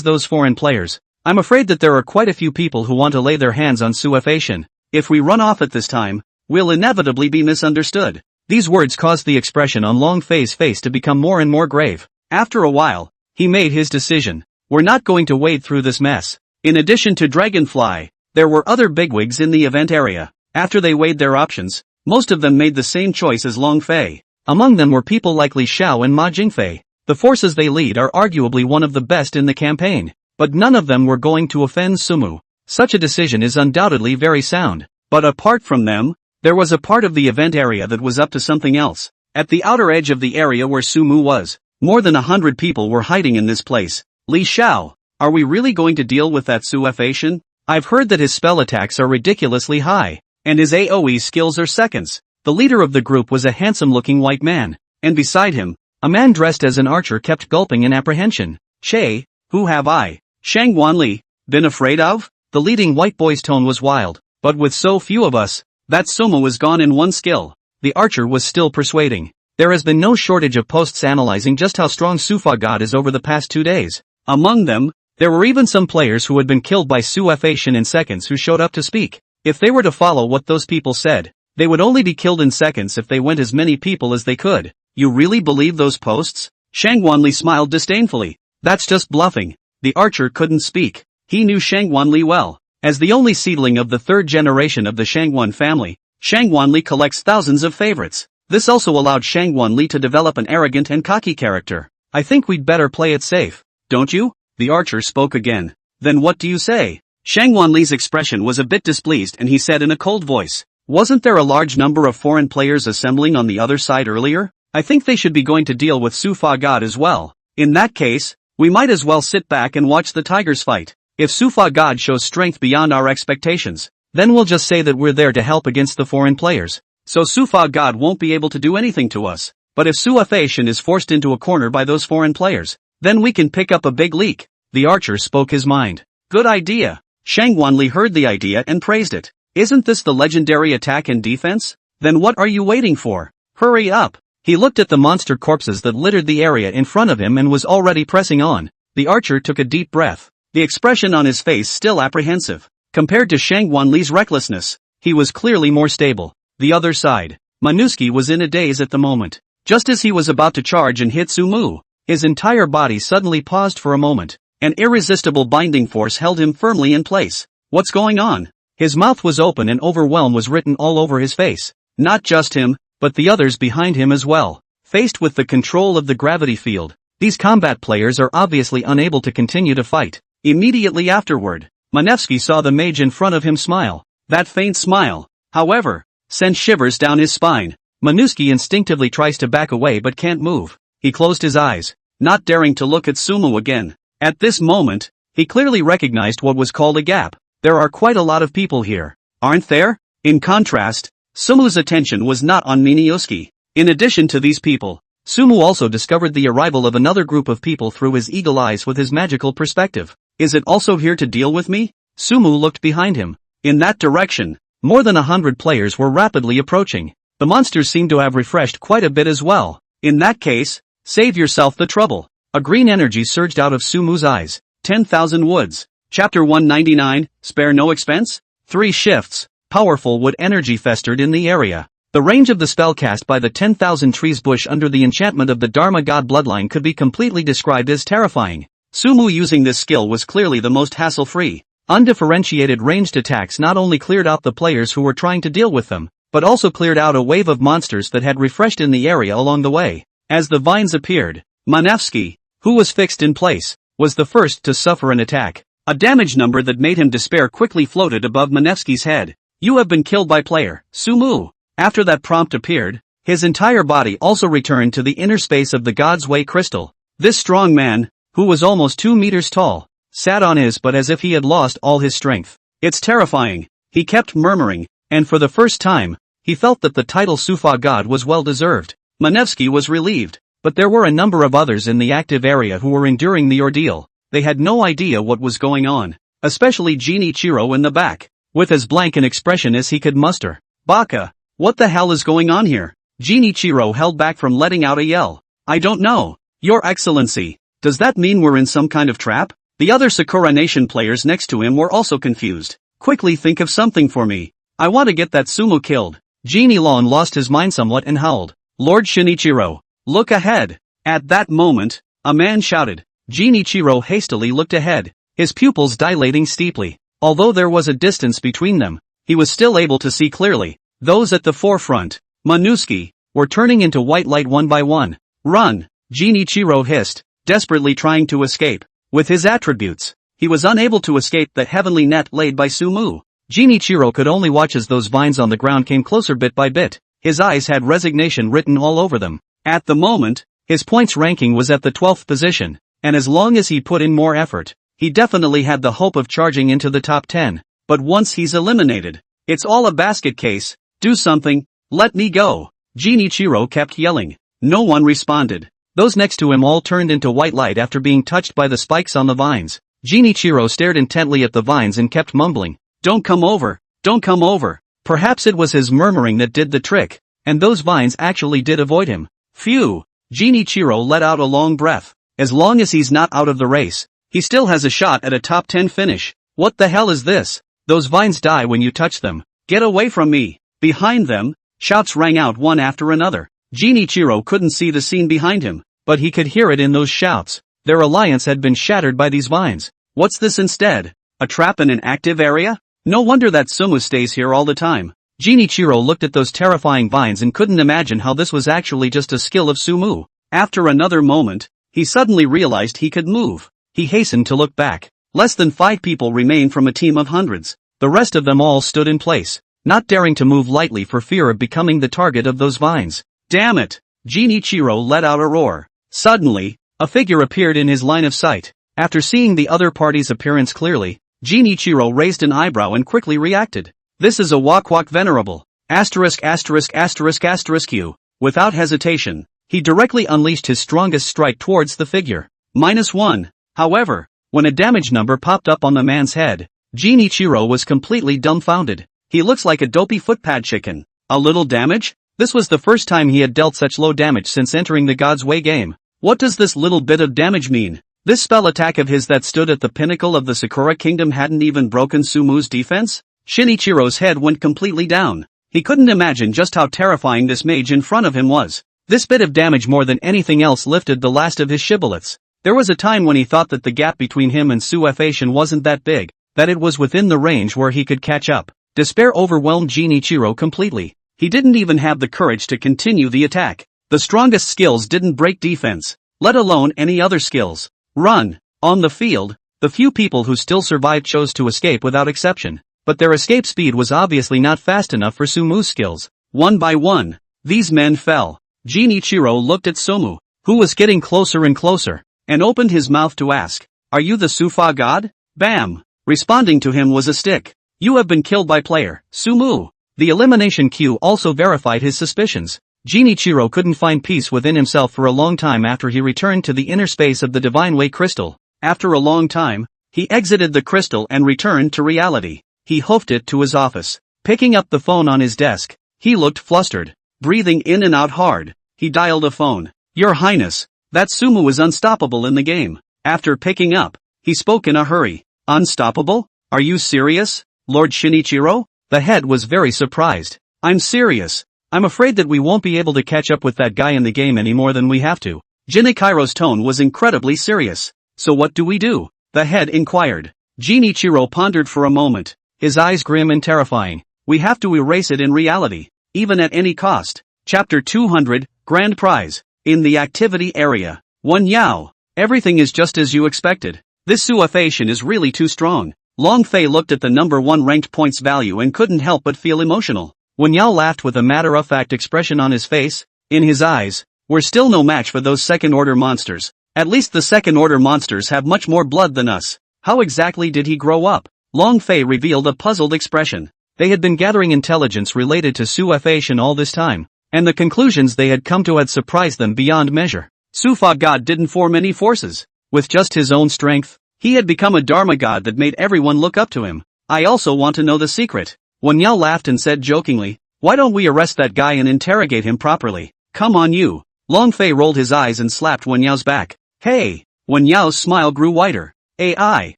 those foreign players, I'm afraid that there are quite a few people who want to lay their hands on Suefation. If we run off at this time, we'll inevitably be misunderstood. These words caused the expression on Long Fei's face to become more and more grave. After a while, he made his decision. We're not going to wade through this mess. In addition to Dragonfly, there were other bigwigs in the event area. After they weighed their options, most of them made the same choice as Long Fei. Among them were people like Li Xiao and Ma Jingfei. The forces they lead are arguably one of the best in the campaign, but none of them were going to offend Sumu. Such a decision is undoubtedly very sound. But apart from them, there was a part of the event area that was up to something else. At the outer edge of the area where Sumu was, more than 100 people were hiding in this place. Li Xiao, are we really going to deal with that Suefation? I've heard that his spell attacks are ridiculously high, and his AoE skills are seconds. The leader of the group was a handsome-looking white man, and beside him, a man dressed as an archer kept gulping in apprehension. Che, who have I, Shang Wanli, been afraid of? The leading white boy's tone was wild, but with so few of us, that Sumo is gone in one skill. The archer was still persuading. There has been no shortage of posts analyzing just how strong Sufa God is over the past 2 days. Among them, there were even some players who had been killed by Suefation in seconds who showed up to speak. If they were to follow what those people said, they would only be killed in seconds if they went as many people as they could. You really believe those posts? Shang Wanli smiled disdainfully. That's just bluffing. The archer couldn't speak. He knew Shang Wanli well. As the only seedling of the third generation of the Shangwan family, Shang Wanli collects thousands of favorites. This also allowed Shang Wanli to develop an arrogant and cocky character. I think we'd better play it safe, don't you? The archer spoke again. Then what do you say? Shang Wanli's expression was a bit displeased and he said in a cold voice, wasn't there a large number of foreign players assembling on the other side earlier? I think they should be going to deal with Sufa God as well. In that case, we might as well sit back and watch the tigers fight. If Sufa God shows strength beyond our expectations, then we'll just say that we're there to help against the foreign players. So Sufa God won't be able to do anything to us. But if Suefation is forced into a corner by those foreign players, then we can pick up a big leak. The archer spoke his mind. Good idea. Shang Wanli heard the idea and praised it. Isn't this the legendary attack and defense? Then what are you waiting for? Hurry up. He looked at the monster corpses that littered the area in front of him and was already pressing on. The archer took a deep breath. The expression on his face still apprehensive. Compared to Shang Wanli's recklessness, he was clearly more stable. The other side. Manuski was in a daze at the moment. Just as he was about to charge and hit Sumu, his entire body suddenly paused for a moment. An irresistible binding force held him firmly in place. What's going on? His mouth was open and overwhelm was written all over his face. Not just him, but the others behind him as well. Faced with the control of the gravity field, these combat players are obviously unable to continue to fight. Immediately afterward, Manevsky saw the mage in front of him smile. That faint smile, however, sent shivers down his spine. Manuski instinctively tries to back away but can't move. He closed his eyes, not daring to look at Sumo again. At this moment, he clearly recognized what was called a gap. There are quite a lot of people here, aren't there? In contrast, Sumu's attention was not on Minioski. In addition to these people, Sumu also discovered the arrival of another group of people through his eagle eyes with his magical perspective. Is it also here to deal with me? Sumu looked behind him. In that direction, more than 100 players were rapidly approaching. The monsters seemed to have refreshed quite a bit as well. In that case, save yourself the trouble. A green energy surged out of Sumu's eyes. 10,000 woods. Chapter 199, Spare no expense? 3 shifts. Powerful wood energy festered in the area. The range of the spell cast by the 10,000 trees bush under the enchantment of the Dharma god bloodline could be completely described as terrifying. Sumu using this skill was clearly the most hassle-free. Undifferentiated ranged attacks not only cleared out the players who were trying to deal with them, but also cleared out a wave of monsters that had refreshed in the area along the way. As the vines appeared, Manevsky, who was fixed in place, was the first to suffer an attack. A damage number that made him despair quickly floated above Manevsky's head. You have been killed by player, Sumu. After that prompt appeared, his entire body also returned to the inner space of the God's Way crystal. This strong man, who was almost 2 meters tall, sat on his butt as if he had lost all his strength. It's terrifying, he kept murmuring, and for the first time, he felt that the title Sufa God was well deserved. Manevsky was relieved, but there were a number of others in the active area who were enduring the ordeal. They had no idea what was going on, especially Genichiro in the back, with as blank an expression as he could muster. Baka, what the hell is going on here? Genichiro held back from letting out a yell. I don't know, Your Excellency. Does that mean we're in some kind of trap? The other Sakura Nation players next to him were also confused. Quickly think of something for me. I want to get that Sumo killed. Genilon lost his mind somewhat and howled. Lord Shinichiro, look ahead. At that moment, a man shouted. Genichiro hastily looked ahead, his pupils dilating steeply. Although there was a distance between them, he was still able to see clearly. Those at the forefront, Manuski, were turning into white light one by one. Run! Genichiro hissed, desperately trying to escape. With his attributes, he was unable to escape the heavenly net laid by Sumu. Genichiro could only watch as those vines on the ground came closer bit by bit. His eyes had resignation written all over them. At the moment, his points ranking was at the 12th position, and as long as he put in more effort, he definitely had the hope of charging into the top 10. But once he's eliminated, it's all a basket case. Do something, let me go. Genichiro kept yelling. No one responded. Those next to him all turned into white light after being touched by the spikes on the vines. Genichiro stared intently at the vines and kept mumbling, "Don't come over, don't come over." Perhaps it was his murmuring that did the trick, and those vines actually did avoid him. Phew! Genichiro let out a long breath. As long as he's not out of the race, he still has a shot at a top 10 finish. What the hell is this? Those vines die when you touch them. Get away from me! Behind them, shouts rang out one after another. Genichiro couldn't see the scene behind him, but he could hear it in those shouts. Their alliance had been shattered by these vines. What's this instead? A trap in an active area? No wonder that Sumu stays here all the time. Genichiro looked at those terrifying vines and couldn't imagine how this was actually just a skill of Sumu. After another moment, he suddenly realized he could move. He hastened to look back. Less than 5 people remained from a team of hundreds. The rest of them all stood in place, not daring to move lightly for fear of becoming the target of those vines. Damn it! Genichiro let out a roar. Suddenly, a figure appeared in his line of sight. After seeing the other party's appearance clearly, Genichiro raised an eyebrow and quickly reacted. This is a Wakwak Venerable. ******Q. Without hesitation, he directly unleashed his strongest strike towards the figure. -1. However, when a damage number popped up on the man's head, Genichiro was completely dumbfounded. He looks like a dopey footpad chicken. A little damage? This was the first time he had dealt such low damage since entering the God's Way game. What does this little bit of damage mean? This spell attack of his that stood at the pinnacle of the Sakura Kingdom hadn't even broken Sumu's defense? Shinichiro's head went completely down. He couldn't imagine just how terrifying this mage in front of him was. This bit of damage more than anything else lifted the last of his shibboleths. There was a time when he thought that the gap between him and Suefation wasn't that big, that it was within the range where he could catch up. Despair overwhelmed Genichiro completely. He didn't even have the courage to continue the attack. The strongest skills didn't break defense, let alone any other skills. Run! On the field, the few people who still survived chose to escape without exception. But their escape speed was obviously not fast enough for Sumu's skills. One by one, these men fell. Genichiro looked at Sumu, who was getting closer and closer, and opened his mouth to ask, "Are you the Sufa god?" Bam! Responding to him was a stick. "You have been killed by player Sumu." The elimination queue also verified his suspicions. Genichiro couldn't find peace within himself for a long time after he returned to the inner space of the Divine Way crystal. After a long time, he exited the crystal and returned to reality. He hoofed it to his office. Picking up the phone on his desk, he looked flustered. Breathing in and out hard, he dialed a phone. "Your Highness, that Sumu is unstoppable in the game." After picking up, he spoke in a hurry. "Unstoppable? Are you serious, Lord Shinichiro?" The head was very surprised. "I'm serious. I'm afraid that we won't be able to catch up with that guy in the game any more than we have to." Genichiro's tone was incredibly serious. "So what do we do?" the head inquired. Genichiro pondered for a moment, his eyes grim and terrifying. "We have to erase it in reality, even at any cost." Chapter 200, Grand Prize. In the activity area. One Yao. Everything is just as you expected. This Suefation is really too strong. Long Fei looked at the number 1 ranked points value and couldn't help but feel emotional. Wen Yao laughed with a matter-of-fact expression on his face. In his eyes, "We're still no match for those second-order monsters. At least the second-order monsters have much more blood than us." How exactly did he grow up? Long Fei revealed a puzzled expression. They had been gathering intelligence related to Suefation all this time, and the conclusions they had come to had surprised them beyond measure. Sufa God didn't form any forces. With just his own strength, he had become a Dharma God that made everyone look up to him. "I also want to know the secret." Wen Yao laughed and said jokingly, "Why don't we arrest that guy and interrogate him properly?" "Come on you." Long Fei rolled his eyes and slapped Wen Yao's back. "Hey!" Wen Yao's smile grew wider. "AI."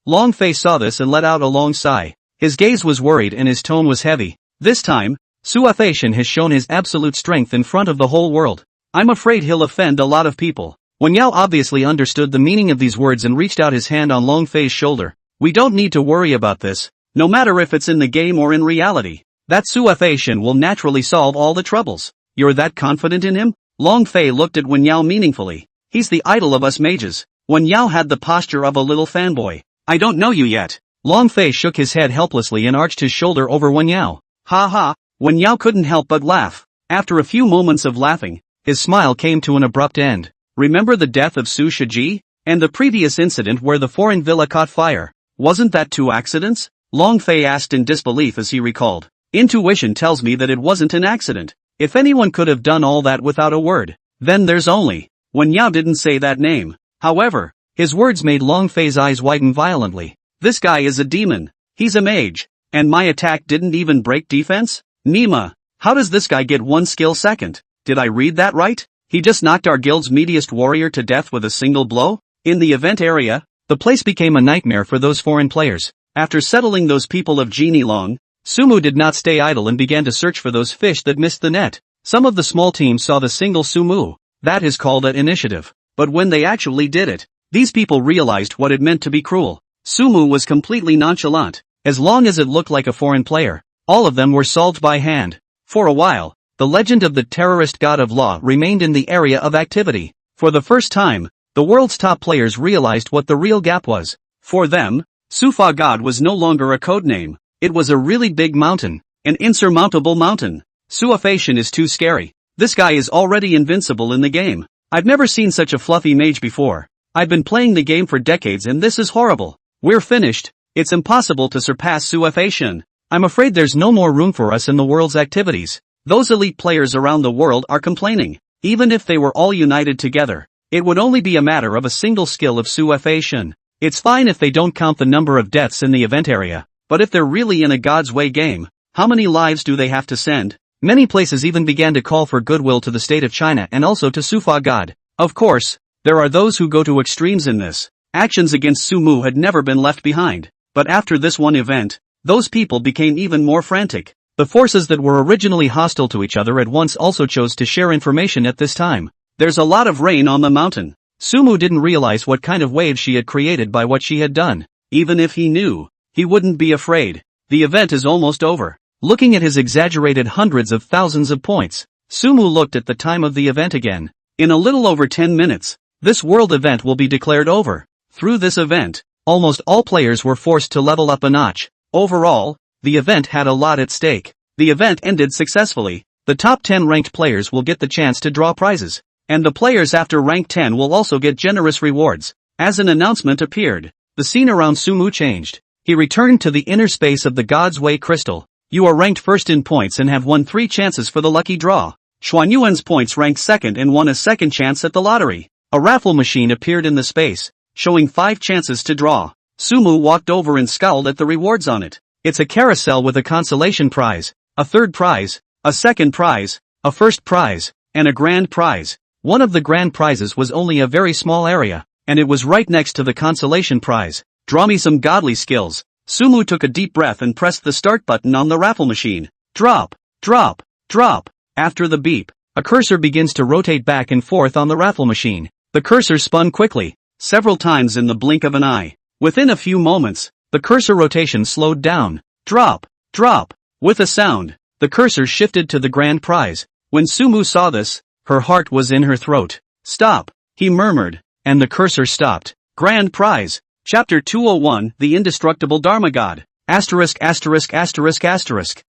Long Fei saw this and let out a long sigh. His gaze was worried and his tone was heavy. This time, Suefation has shown his absolute strength in front of the whole world. I'm afraid he'll offend a lot of people. Wen Yao obviously understood the meaning of these words and reached out his hand on Long Fei's shoulder. "We don't need to worry about this, no matter if it's in the game or in reality. That Suefation will naturally solve all the troubles." "You're that confident in him?" Long Fei looked at Wen Yao meaningfully. "He's the idol of us mages." Wen Yao had the posture of a little fanboy. "I don't know you yet." Long Fei shook his head helplessly and arched his shoulder over Wen Yao. "Ha ha." Wen Yao couldn't help but laugh. After a few moments of laughing, his smile came to an abrupt end. Remember the death of Su Shiji? And the previous incident where the foreign villa caught fire? Wasn't that two accidents? Long Fei asked in disbelief as he recalled. Intuition tells me that it wasn't an accident. If anyone could have done all that without a word, then there's only. Wen Yao didn't say that name. However, his words made Long Fei's eyes widen violently. This guy is a demon. He's a mage. And my attack didn't even break defense? Nima, how does this guy get one skill second? Did I read that right? He just knocked our guild's meatiest warrior to death with a single blow? In the event area, the place became a nightmare for those foreign players. After settling those people of Genie Long, Sumu did not stay idle and began to search for those fish that missed the net. Some of the small teams saw the single Sumu. That is called an initiative. But when they actually did it, these people realized what it meant to be cruel. Sumu was completely nonchalant. As long as it looked like a foreign player, all of them were solved by hand. For a while, the legend of the terrorist god of law remained in the area of activity. For the first time, the world's top players realized what the real gap was. For them, Sufa God was no longer a code name. It was a really big mountain, an insurmountable mountain. Suafation is too scary. This guy is already invincible in the game. I've never seen such a fluffy mage before. I've been playing the game for decades and this is horrible. We're finished. It's impossible to surpass Suafation. I'm afraid there's no more room for us in the world's activities. Those elite players around the world are complaining. Even if they were all united together, it would only be a matter of a single skill of Suafation. It's fine if they don't count the number of deaths in the event area, but if they're really in a God's Way game, how many lives do they have to send? Many places even began to call for goodwill to the state of China and also to Sufa God. Of course, there are those who go to extremes in this. Actions against Sumu had never been left behind. But after this one event, those people became even more frantic. The forces that were originally hostile to each other at once also chose to share information at this time. There's a lot of rain on the mountain. Sumu didn't realize what kind of wave she had created by what she had done. Even if he knew, he wouldn't be afraid. The event is almost over. Looking at his exaggerated hundreds of thousands of points, Sumu looked at the time of the event again. In a little over 10 minutes, this world event will be declared over. Through this event, almost all players were forced to level up a notch. Overall, the event had a lot at stake. The event ended successfully. The top 10 ranked players will get the chance to draw prizes. And the players after rank 10 will also get generous rewards. As an announcement appeared, the scene around Sumu changed. He returned to the inner space of the God's Way crystal. You are ranked first in points and have won 3 chances for the lucky draw. Xuanyuan's points ranked second and won a second chance at the lottery. A raffle machine appeared in the space, showing 5 chances to draw. Sumu walked over and scowled at the rewards on it. It's a carousel with a consolation prize, a third prize, a second prize, a first prize, and a grand prize. One of the grand prizes was only a very small area, and it was right next to the consolation prize. Draw me some godly skills. Sumu took a deep breath and pressed the start button on the raffle machine. Drop, drop, drop. After the beep, a cursor begins to rotate back and forth on the raffle machine. The cursor spun quickly, several times in the blink of an eye. Within a few moments, the cursor rotation slowed down. Drop, drop. With a sound, the cursor shifted to the grand prize. When Sumu saw this, her heart was in her throat. Stop, he murmured, and the cursor stopped. Grand prize. Chapter 201, The Indestructible Dharma God. Asterisk.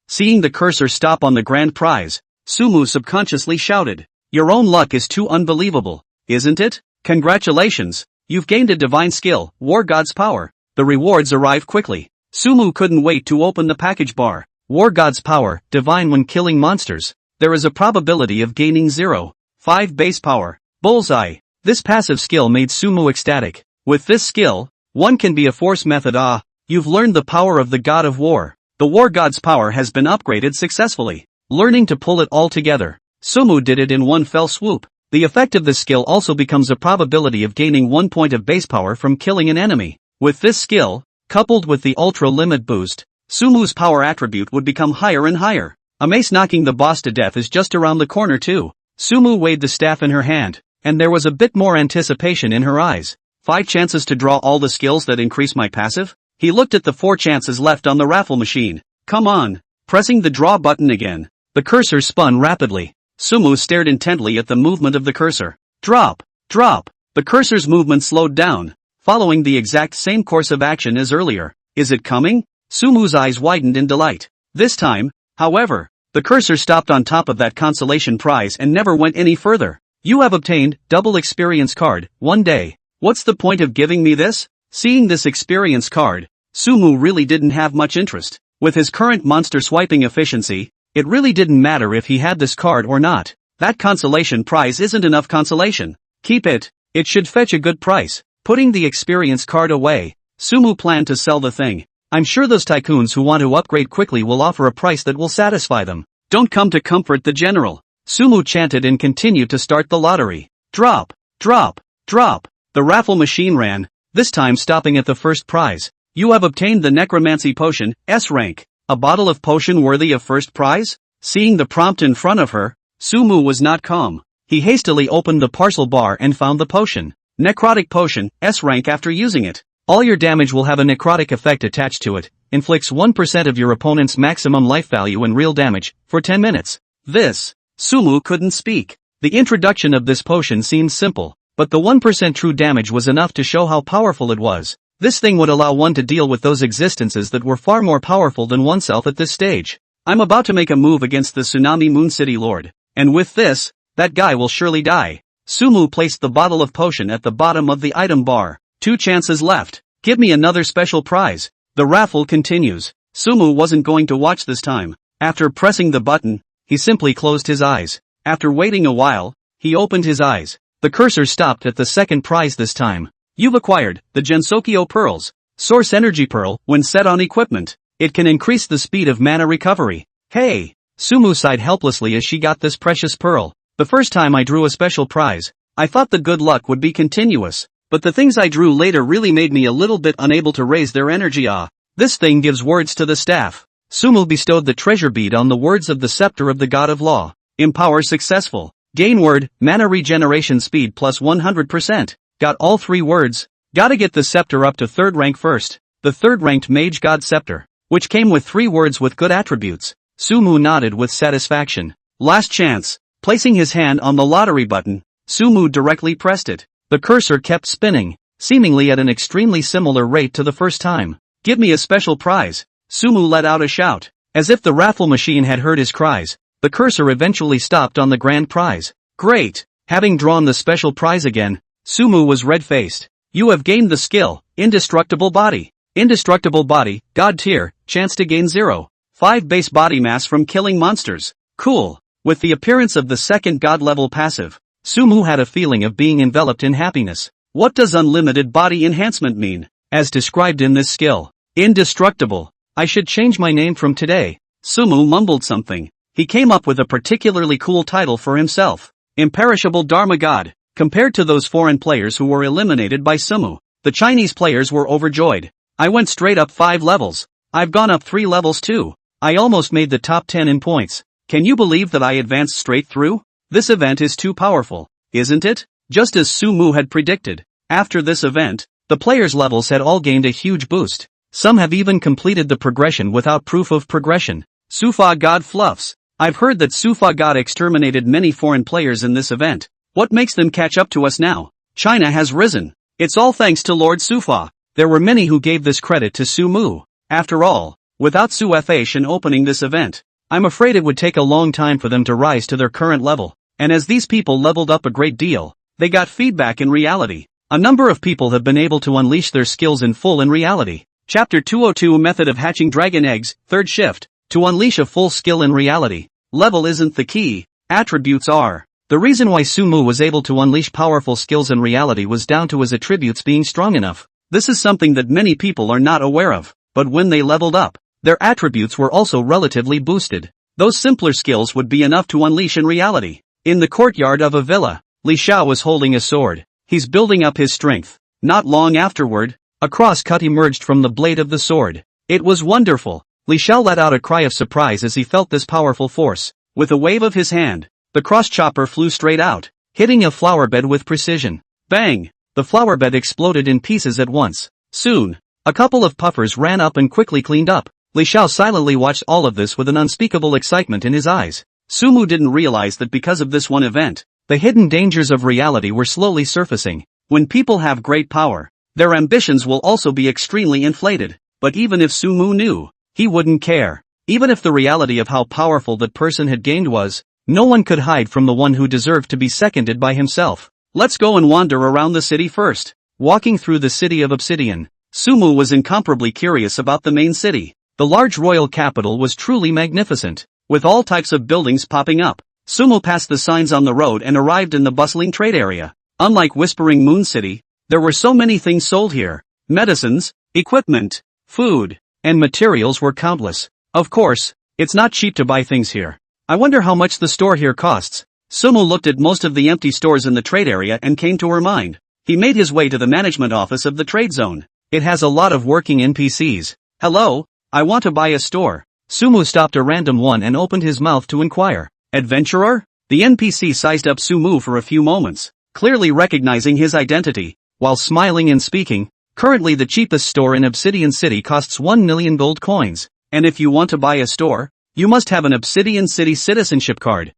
Seeing the cursor stop on the grand prize, Sumu subconsciously shouted. Your own luck is too unbelievable, isn't it? Congratulations, you've gained a divine skill, War God's Power. The rewards arrive quickly. Sumu couldn't wait to open the package bar. War God's Power, divine when killing monsters. There is a probability of gaining 0.5 base power. Bullseye. This passive skill made Sumu ecstatic. With this skill, one can be a force method. You've learned the power of the God of War. The War God's Power has been upgraded successfully. Learning to pull it all together, Sumu did it in one fell swoop. The effect of this skill also becomes a probability of gaining 1 point of base power from killing an enemy. With this skill, coupled with the ultra limit boost, Sumu's power attribute would become higher and higher. A mace knocking the boss to death is just around the corner too. Sumu weighed the staff in her hand, and there was a bit more anticipation in her eyes. 5 chances to draw all the skills that increase my passive? He looked at the 4 chances left on the raffle machine. Come on. Pressing the draw button again, the cursor spun rapidly. Sumu stared intently at the movement of the cursor. Drop, drop. The cursor's movement slowed down, following the exact same course of action as earlier. Is it coming? Sumu's eyes widened in delight. This time, however, The cursor stopped on top of that consolation prize and never went any further. You have obtained double experience card, 1 day. What's the point of giving me this? Seeing this experience card, Sumu really didn't have much interest. With his current monster swiping efficiency, it really didn't matter if he had this card or not. That consolation prize isn't enough consolation. Keep it, it should fetch a good price. Putting the experience card away, Sumu planned to sell the thing. I'm sure those tycoons who want to upgrade quickly will offer a price that will satisfy them. Don't come to comfort the general. Sumu chanted and continued to start the lottery. Drop, drop, drop. The raffle machine ran, this time stopping at the first prize. You have obtained the necromancy potion, S rank. A bottle of potion worthy of first prize? Seeing the prompt in front of her, Sumu was not calm. He hastily opened the parcel bar and found the potion. Necrotic potion, S rank. After using it, all your damage will have a necrotic effect attached to it, inflicts 1% of your opponent's maximum life value and real damage, for 10 minutes. Sumu couldn't speak. The introduction of this potion seemed simple, but the 1% true damage was enough to show how powerful it was. This thing would allow one to deal with those existences that were far more powerful than oneself at this stage. I'm about to make a move against the Tsunami Moon City Lord, and with this, that guy will surely die. Sumu placed the bottle of potion at the bottom of the item bar. 2 chances left. Give me another special prize. The raffle continues. Sumu wasn't going to watch this time. After pressing the button, he simply closed his eyes. After waiting a while, he opened his eyes. The cursor stopped at the second prize this time. You've acquired the Gensokyo Pearls. Source Energy Pearl. When set on equipment, it can increase the speed of mana recovery. Hey! Sumu sighed helplessly as she got this precious pearl. The first time I drew a special prize, I thought the good luck would be continuous, but the things I drew later really made me a little bit unable to raise their energy. This thing gives words to the staff. Sumu bestowed the treasure bead on the words of the scepter of the god of law. Empower successful. Gain word, mana regeneration speed plus 100%. Got all 3 words. Gotta get the scepter up to 3rd rank first. The 3rd ranked mage god scepter, which came with 3 words with good attributes. Sumu nodded with satisfaction. Last chance. Placing his hand on the lottery button, Sumu directly pressed it. The cursor kept spinning, seemingly at an extremely similar rate to the first time. Give me a special prize. Sumu let out a shout. As if the raffle machine had heard his cries, the cursor eventually stopped on the grand prize. Great! Having drawn the special prize again, Sumu was red-faced. You have gained the skill, Indestructible Body. Indestructible Body, God tier, chance to gain 0.5 base body mass from killing monsters. Cool. With the appearance of the second god level passive, Sumu had a feeling of being enveloped in happiness. What does unlimited body enhancement mean, as described in this skill? Indestructible. I should change my name from today. Sumu mumbled something. He came up with a particularly cool title for himself. Imperishable Dharma God. Compared to those foreign players who were eliminated by Sumu, the Chinese players were overjoyed. I went straight up 5 levels. I've gone up 3 levels too. I almost made the top 10 in points. Can you believe that I advanced straight through? This event is too powerful, isn't it? Just as Sumu had predicted. After this event, the players' levels had all gained a huge boost. Some have even completed the progression without proof of progression. Sufa God Fluffs. I've heard that Sufa God exterminated many foreign players in this event. What makes them catch up to us now? China has risen. It's all thanks to Lord Sufa. There were many who gave this credit to Sumu. After all, without Sufa opening this event, I'm afraid it would take a long time for them to rise to their current level. And as these people leveled up a great deal, they got feedback in reality. A number of people have been able to unleash their skills in full in reality. Chapter 202 Method of Hatching Dragon Eggs, 3rd Shift. To unleash a full skill in reality, level isn't the key, attributes are. The reason why Sumu was able to unleash powerful skills in reality was down to his attributes being strong enough. This is something that many people are not aware of, but when they leveled up, their attributes were also relatively boosted. Those simpler skills would be enough to unleash in reality. In the courtyard of a villa, Li Xiao was holding a sword. He's building up his strength. Not long afterward, a cross-cut emerged from the blade of the sword. It was wonderful. Li Xiao let out a cry of surprise as he felt this powerful force. With a wave of his hand, the cross-chopper flew straight out, hitting a flower bed with precision. Bang! The flower bed exploded in pieces at once. Soon, a couple of puffers ran up and quickly cleaned up. Li Xiao silently watched all of this with an unspeakable excitement in his eyes. Sumu didn't realize that because of this one event, the hidden dangers of reality were slowly surfacing. When people have great power, their ambitions will also be extremely inflated. But even if Sumu knew, he wouldn't care. Even if the reality of how powerful that person had gained was, no one could hide from the one who deserved to be seconded by himself. Let's go and wander around the city first. Walking through the city of Obsidian, Sumu was incomparably curious about the main city. The large royal capital was truly magnificent, with all types of buildings popping up. Sumu passed the signs on the road and arrived in the bustling trade area. Unlike Whispering Moon City, there were so many things sold here. Medicines, equipment, food, and materials were countless. Of course, it's not cheap to buy things here. I wonder how much the store here costs. Sumu looked at most of the empty stores in the trade area and came to her mind. He made his way to the management office of the trade zone. It has a lot of working NPCs. Hello, I want to buy a store. Sumu stopped a random one and opened his mouth to inquire. Adventurer? The NPC sized up Sumu for a few moments, clearly recognizing his identity, while smiling and speaking. Currently the cheapest store in Obsidian City costs 1 million gold coins, and if you want to buy a store, you must have an Obsidian City citizenship card.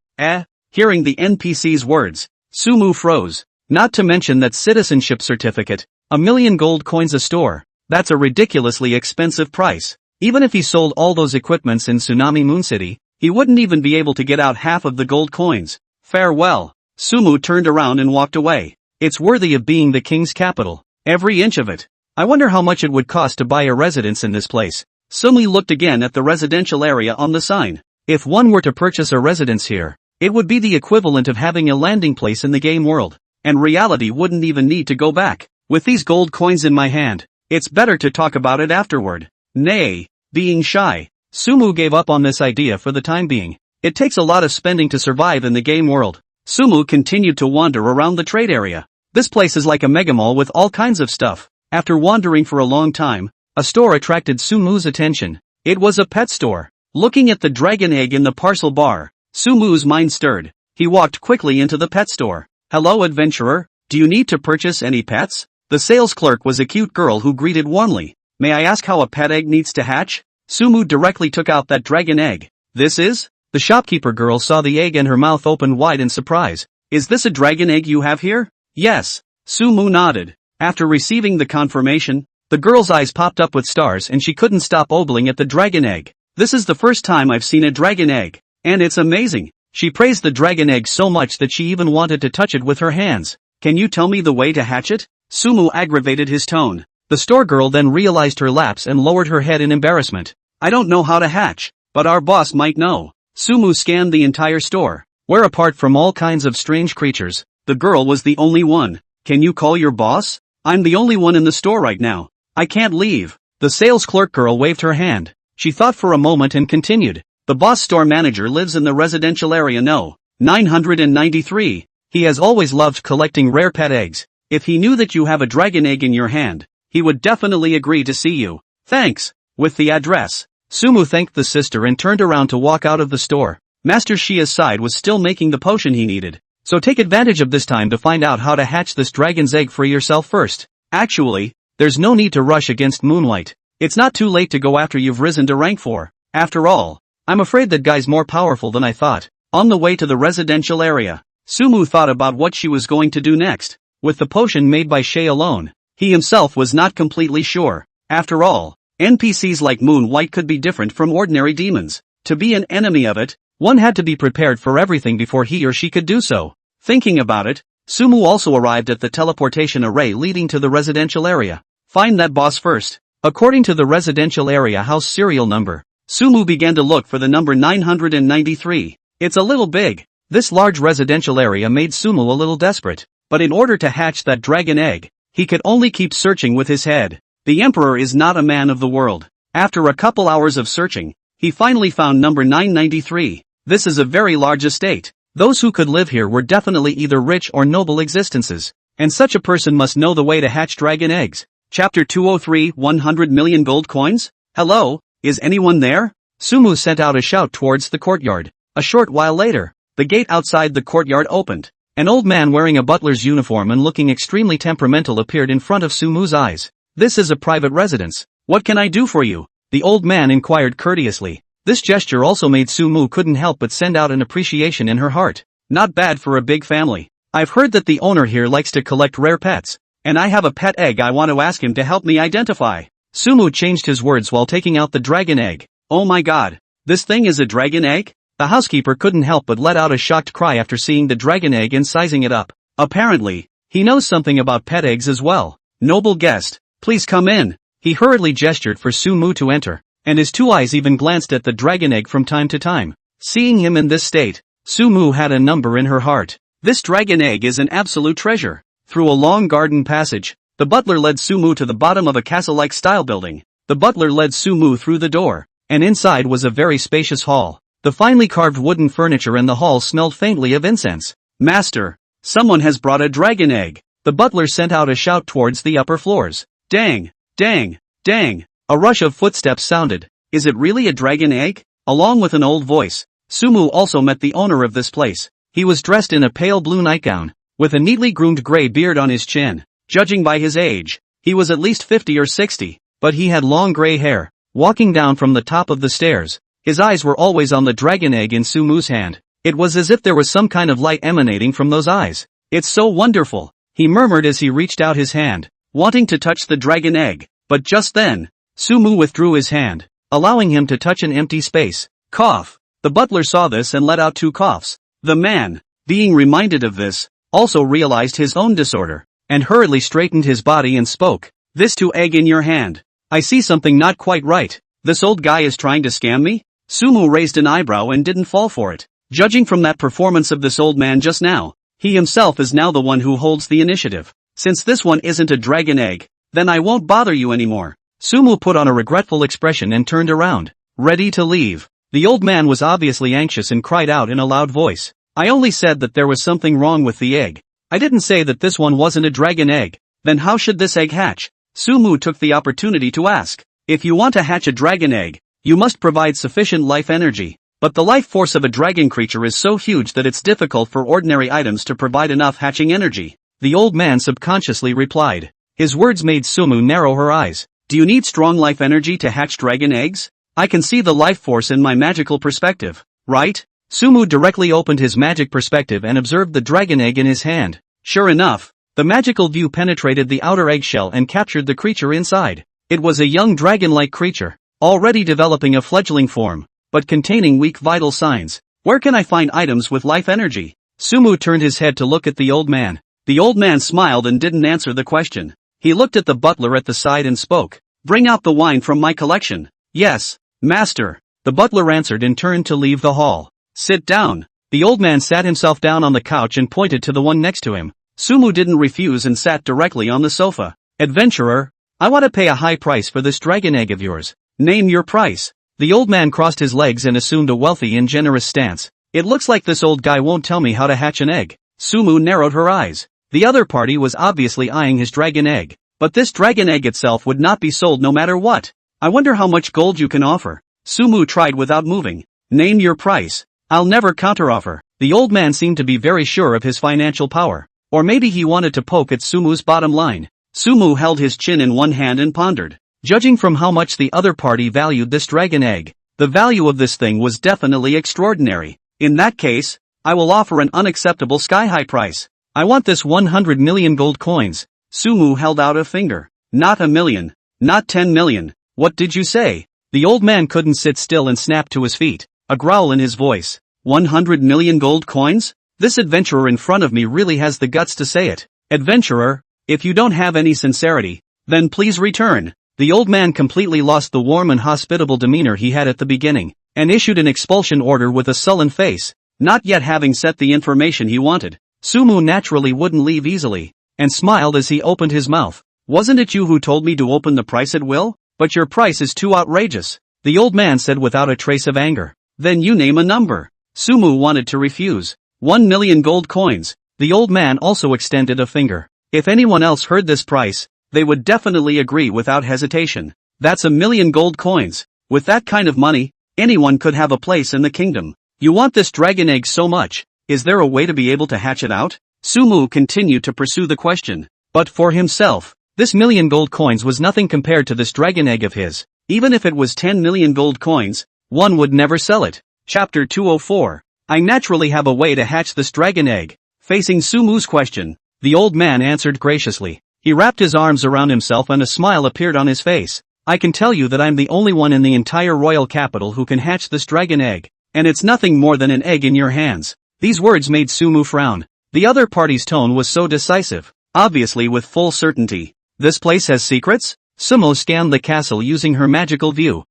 Hearing the NPC's words, Sumu froze. Not to mention that citizenship certificate, 1 million gold coins a store. That's a ridiculously expensive price. Even if he sold all those equipments in Tsunami Moon City, he wouldn't even be able to get out half of the gold coins. Farewell. Sumu turned around and walked away. It's worthy of being the king's capital. Every inch of it. I wonder how much it would cost to buy a residence in this place. Sumu looked again at the residential area on the sign. If one were to purchase a residence here, it would be the equivalent of having a landing place in the game world. And reality wouldn't even need to go back. With these gold coins in my hand, it's better to talk about it afterward. Nay, being shy, Sumu gave up on this idea for the time being. It takes a lot of spending to survive in the game world. Sumu continued to wander around the trade area. This place is like a megamall with all kinds of stuff. After wandering for a long time, a store attracted Sumu's attention. It was a pet store. Looking at the dragon egg in the parcel bar, Sumu's mind stirred. He walked quickly into the pet store. Hello adventurer, do you need to purchase any pets? The sales clerk was a cute girl who greeted warmly. May I ask how a pet egg needs to hatch? Sumu directly took out that dragon egg. This is? The shopkeeper girl saw the egg and her mouth opened wide in surprise. Is this a dragon egg you have here? Yes. Sumu nodded. After receiving the confirmation, the girl's eyes popped up with stars and she couldn't stop ogling at the dragon egg. This is the first time I've seen a dragon egg, and it's amazing. She praised the dragon egg so much that she even wanted to touch it with her hands. Can you tell me the way to hatch it? Sumu aggravated his tone. The store girl then realized her lapse and lowered her head in embarrassment. I don't know how to hatch, but our boss might know. Sumu scanned the entire store, where apart from all kinds of strange creatures, the girl was the only one. Can you call your boss? I'm the only one in the store right now. I can't leave. The sales clerk girl waved her hand. She thought for a moment and continued. The boss store manager lives in the residential area No. 993. He has always loved collecting rare pet eggs. If he knew that you have a dragon egg in your hand, he would definitely agree to see you. Thanks. With the address, Sumu thanked the sister and turned around to walk out of the store. Master Shia's side was still making the potion he needed, so take advantage of this time to find out how to hatch this dragon's egg for yourself first. Actually, there's no need to rush against Moonlight. It's not too late to go after you've risen to rank 4. After all, I'm afraid that guy's more powerful than I thought. On the way to the residential area, Sumu thought about what she was going to do next. With the potion made by Shay alone, he himself was not completely sure. After all, NPCs like Moonlight could be different from ordinary demons. To be an enemy of it, one had to be prepared for everything before he or she could do so. Thinking about it, Sumu also arrived at the teleportation array leading to the residential area. Find that boss first. According to the residential area house serial number, Sumu began to look for the number 993. It's a little big. This large residential area made Sumu a little desperate, but in order to hatch that dragon egg, he could only keep searching with his head. The emperor is not a man of the world. After a couple hours of searching, he finally found number 993. This is a very large estate. Those who could live here were definitely either rich or noble existences, and such a person must know the way to hatch dragon eggs. Chapter 203 100 million gold coins? Hello, is anyone there? Sumu sent out a shout towards the courtyard. A short while later, the gate outside the courtyard opened. An old man wearing a butler's uniform and looking extremely temperamental appeared in front of Sumu's eyes. This is a private residence. What can I do for you? The old man inquired courteously. This gesture also made Sumu couldn't help but send out an appreciation in her heart. Not bad for a big family. I've heard that the owner here likes to collect rare pets, and I have a pet egg I want to ask him to help me identify. Sumu changed his words while taking out the dragon egg. Oh my god. This thing is a dragon egg? The housekeeper couldn't help but let out a shocked cry after seeing the dragon egg and sizing it up. Apparently, he knows something about pet eggs as well. Noble guest, please come in. He hurriedly gestured for Sumu to enter, and his two eyes even glanced at the dragon egg from time to time. Seeing him in this state, Sumu had a number in her heart. This dragon egg is an absolute treasure. Through a long garden passage, the butler led Sumu to the bottom of a castle-like style building. The butler led Sumu through the door, and inside was a very spacious hall. The finely carved wooden furniture in the hall smelled faintly of incense. Master, someone has brought a dragon egg. The butler sent out a shout towards the upper floors. Dang, dang, dang. A rush of footsteps sounded. Is it really a dragon egg? Along with an old voice, Sumu also met the owner of this place. He was dressed in a pale blue nightgown, with a neatly groomed gray beard on his chin. Judging by his age, he was at least 50 or 60, but he had long gray hair. Walking down from the top of the stairs, his eyes were always on the dragon egg in Sumu's hand. It was as if there was some kind of light emanating from those eyes. It's so wonderful, he murmured as he reached out his hand, wanting to touch the dragon egg. But just then, Sumu withdrew his hand, allowing him to touch an empty space. Cough. The butler saw this and let out 2 coughs. The man, being reminded of this, also realized his own disorder, and hurriedly straightened his body and spoke. This 2 egg in your hand. I see something not quite right. This old guy is trying to scam me? Sumu raised an eyebrow and didn't fall for it. Judging from that performance of this old man just now, he himself is now the one who holds the initiative. Since this one isn't a dragon egg, then I won't bother you anymore. Sumu put on a regretful expression and turned around, ready to leave. The old man was obviously anxious and cried out in a loud voice. I only said that there was something wrong with the egg. I didn't say that this one wasn't a dragon egg. Then how should this egg hatch? Sumu took the opportunity to ask. If you want to hatch a dragon egg, you must provide sufficient life energy. But the life force of a dragon creature is so huge that it's difficult for ordinary items to provide enough hatching energy. The old man subconsciously replied. His words made Sumu narrow her eyes. Do you need strong life energy to hatch dragon eggs? I can see the life force in my magical perspective, right? Sumu directly opened his magic perspective and observed the dragon egg in his hand. Sure enough, the magical view penetrated the outer eggshell and captured the creature inside. It was a young dragon-like creature, already developing a fledgling form, but containing weak vital signs. Where can I find items with life energy? Sumu turned his head to look at the old man. The old man smiled and didn't answer the question. He looked at the butler at the side and spoke. Bring out the wine from my collection. Yes, master. The butler answered and turned to leave the hall. Sit down. The old man sat himself down on the couch and pointed to the one next to him. Sumu didn't refuse and sat directly on the sofa. Adventurer, I want to pay a high price for this dragon egg of yours. Name your price. The old man crossed his legs and assumed a wealthy and generous stance. It looks like this old guy won't tell me how to hatch an egg. Sumu narrowed her eyes. The other party was obviously eyeing his dragon egg. But this dragon egg itself would not be sold no matter what. I wonder how much gold you can offer. Sumu tried without moving. Name your price. I'll never counteroffer. The old man seemed to be very sure of his financial power. Or maybe he wanted to poke at Sumu's bottom line. Sumu held his chin in one hand and pondered. Judging from how much the other party valued this dragon egg, the value of this thing was definitely extraordinary. In that case, I will offer an unacceptable sky-high price. I want this 100 million gold coins. Sumu held out a finger. Not a million. Not 10 million. What did you say? The old man couldn't sit still and snapped to his feet, a growl in his voice. 100 million gold coins? This adventurer in front of me really has the guts to say it. Adventurer, if you don't have any sincerity, then please return. The old man completely lost the warm and hospitable demeanor he had at the beginning, and issued an expulsion order with a sullen face, not yet having set the information he wanted. Sumu naturally wouldn't leave easily, and smiled as he opened his mouth. Wasn't it you who told me to open the price at will? But your price is too outrageous, the old man said without a trace of anger. Then you name a number. Sumu wanted to refuse. 1 million gold coins. The old man also extended a finger. If anyone else heard this price, they would definitely agree without hesitation. That's 1 million gold coins. With that kind of money, anyone could have a place in the kingdom. You want this dragon egg so much, is there a way to be able to hatch it out? Sumu continued to pursue the question. But for himself, this 1 million gold coins was nothing compared to this dragon egg of his. Even if it was 10 million gold coins, one would never sell it. Chapter 204. I naturally have a way to hatch this dragon egg. Facing Sumu's question, the old man answered graciously. He wrapped his arms around himself and a smile appeared on his face. I can tell you that I'm the only one in the entire royal capital who can hatch this dragon egg, and it's nothing more than an egg in your hands." These words made Sumu frown. The other party's tone was so decisive, obviously with full certainty. "This place has secrets?" Sumu scanned the castle using her magical view.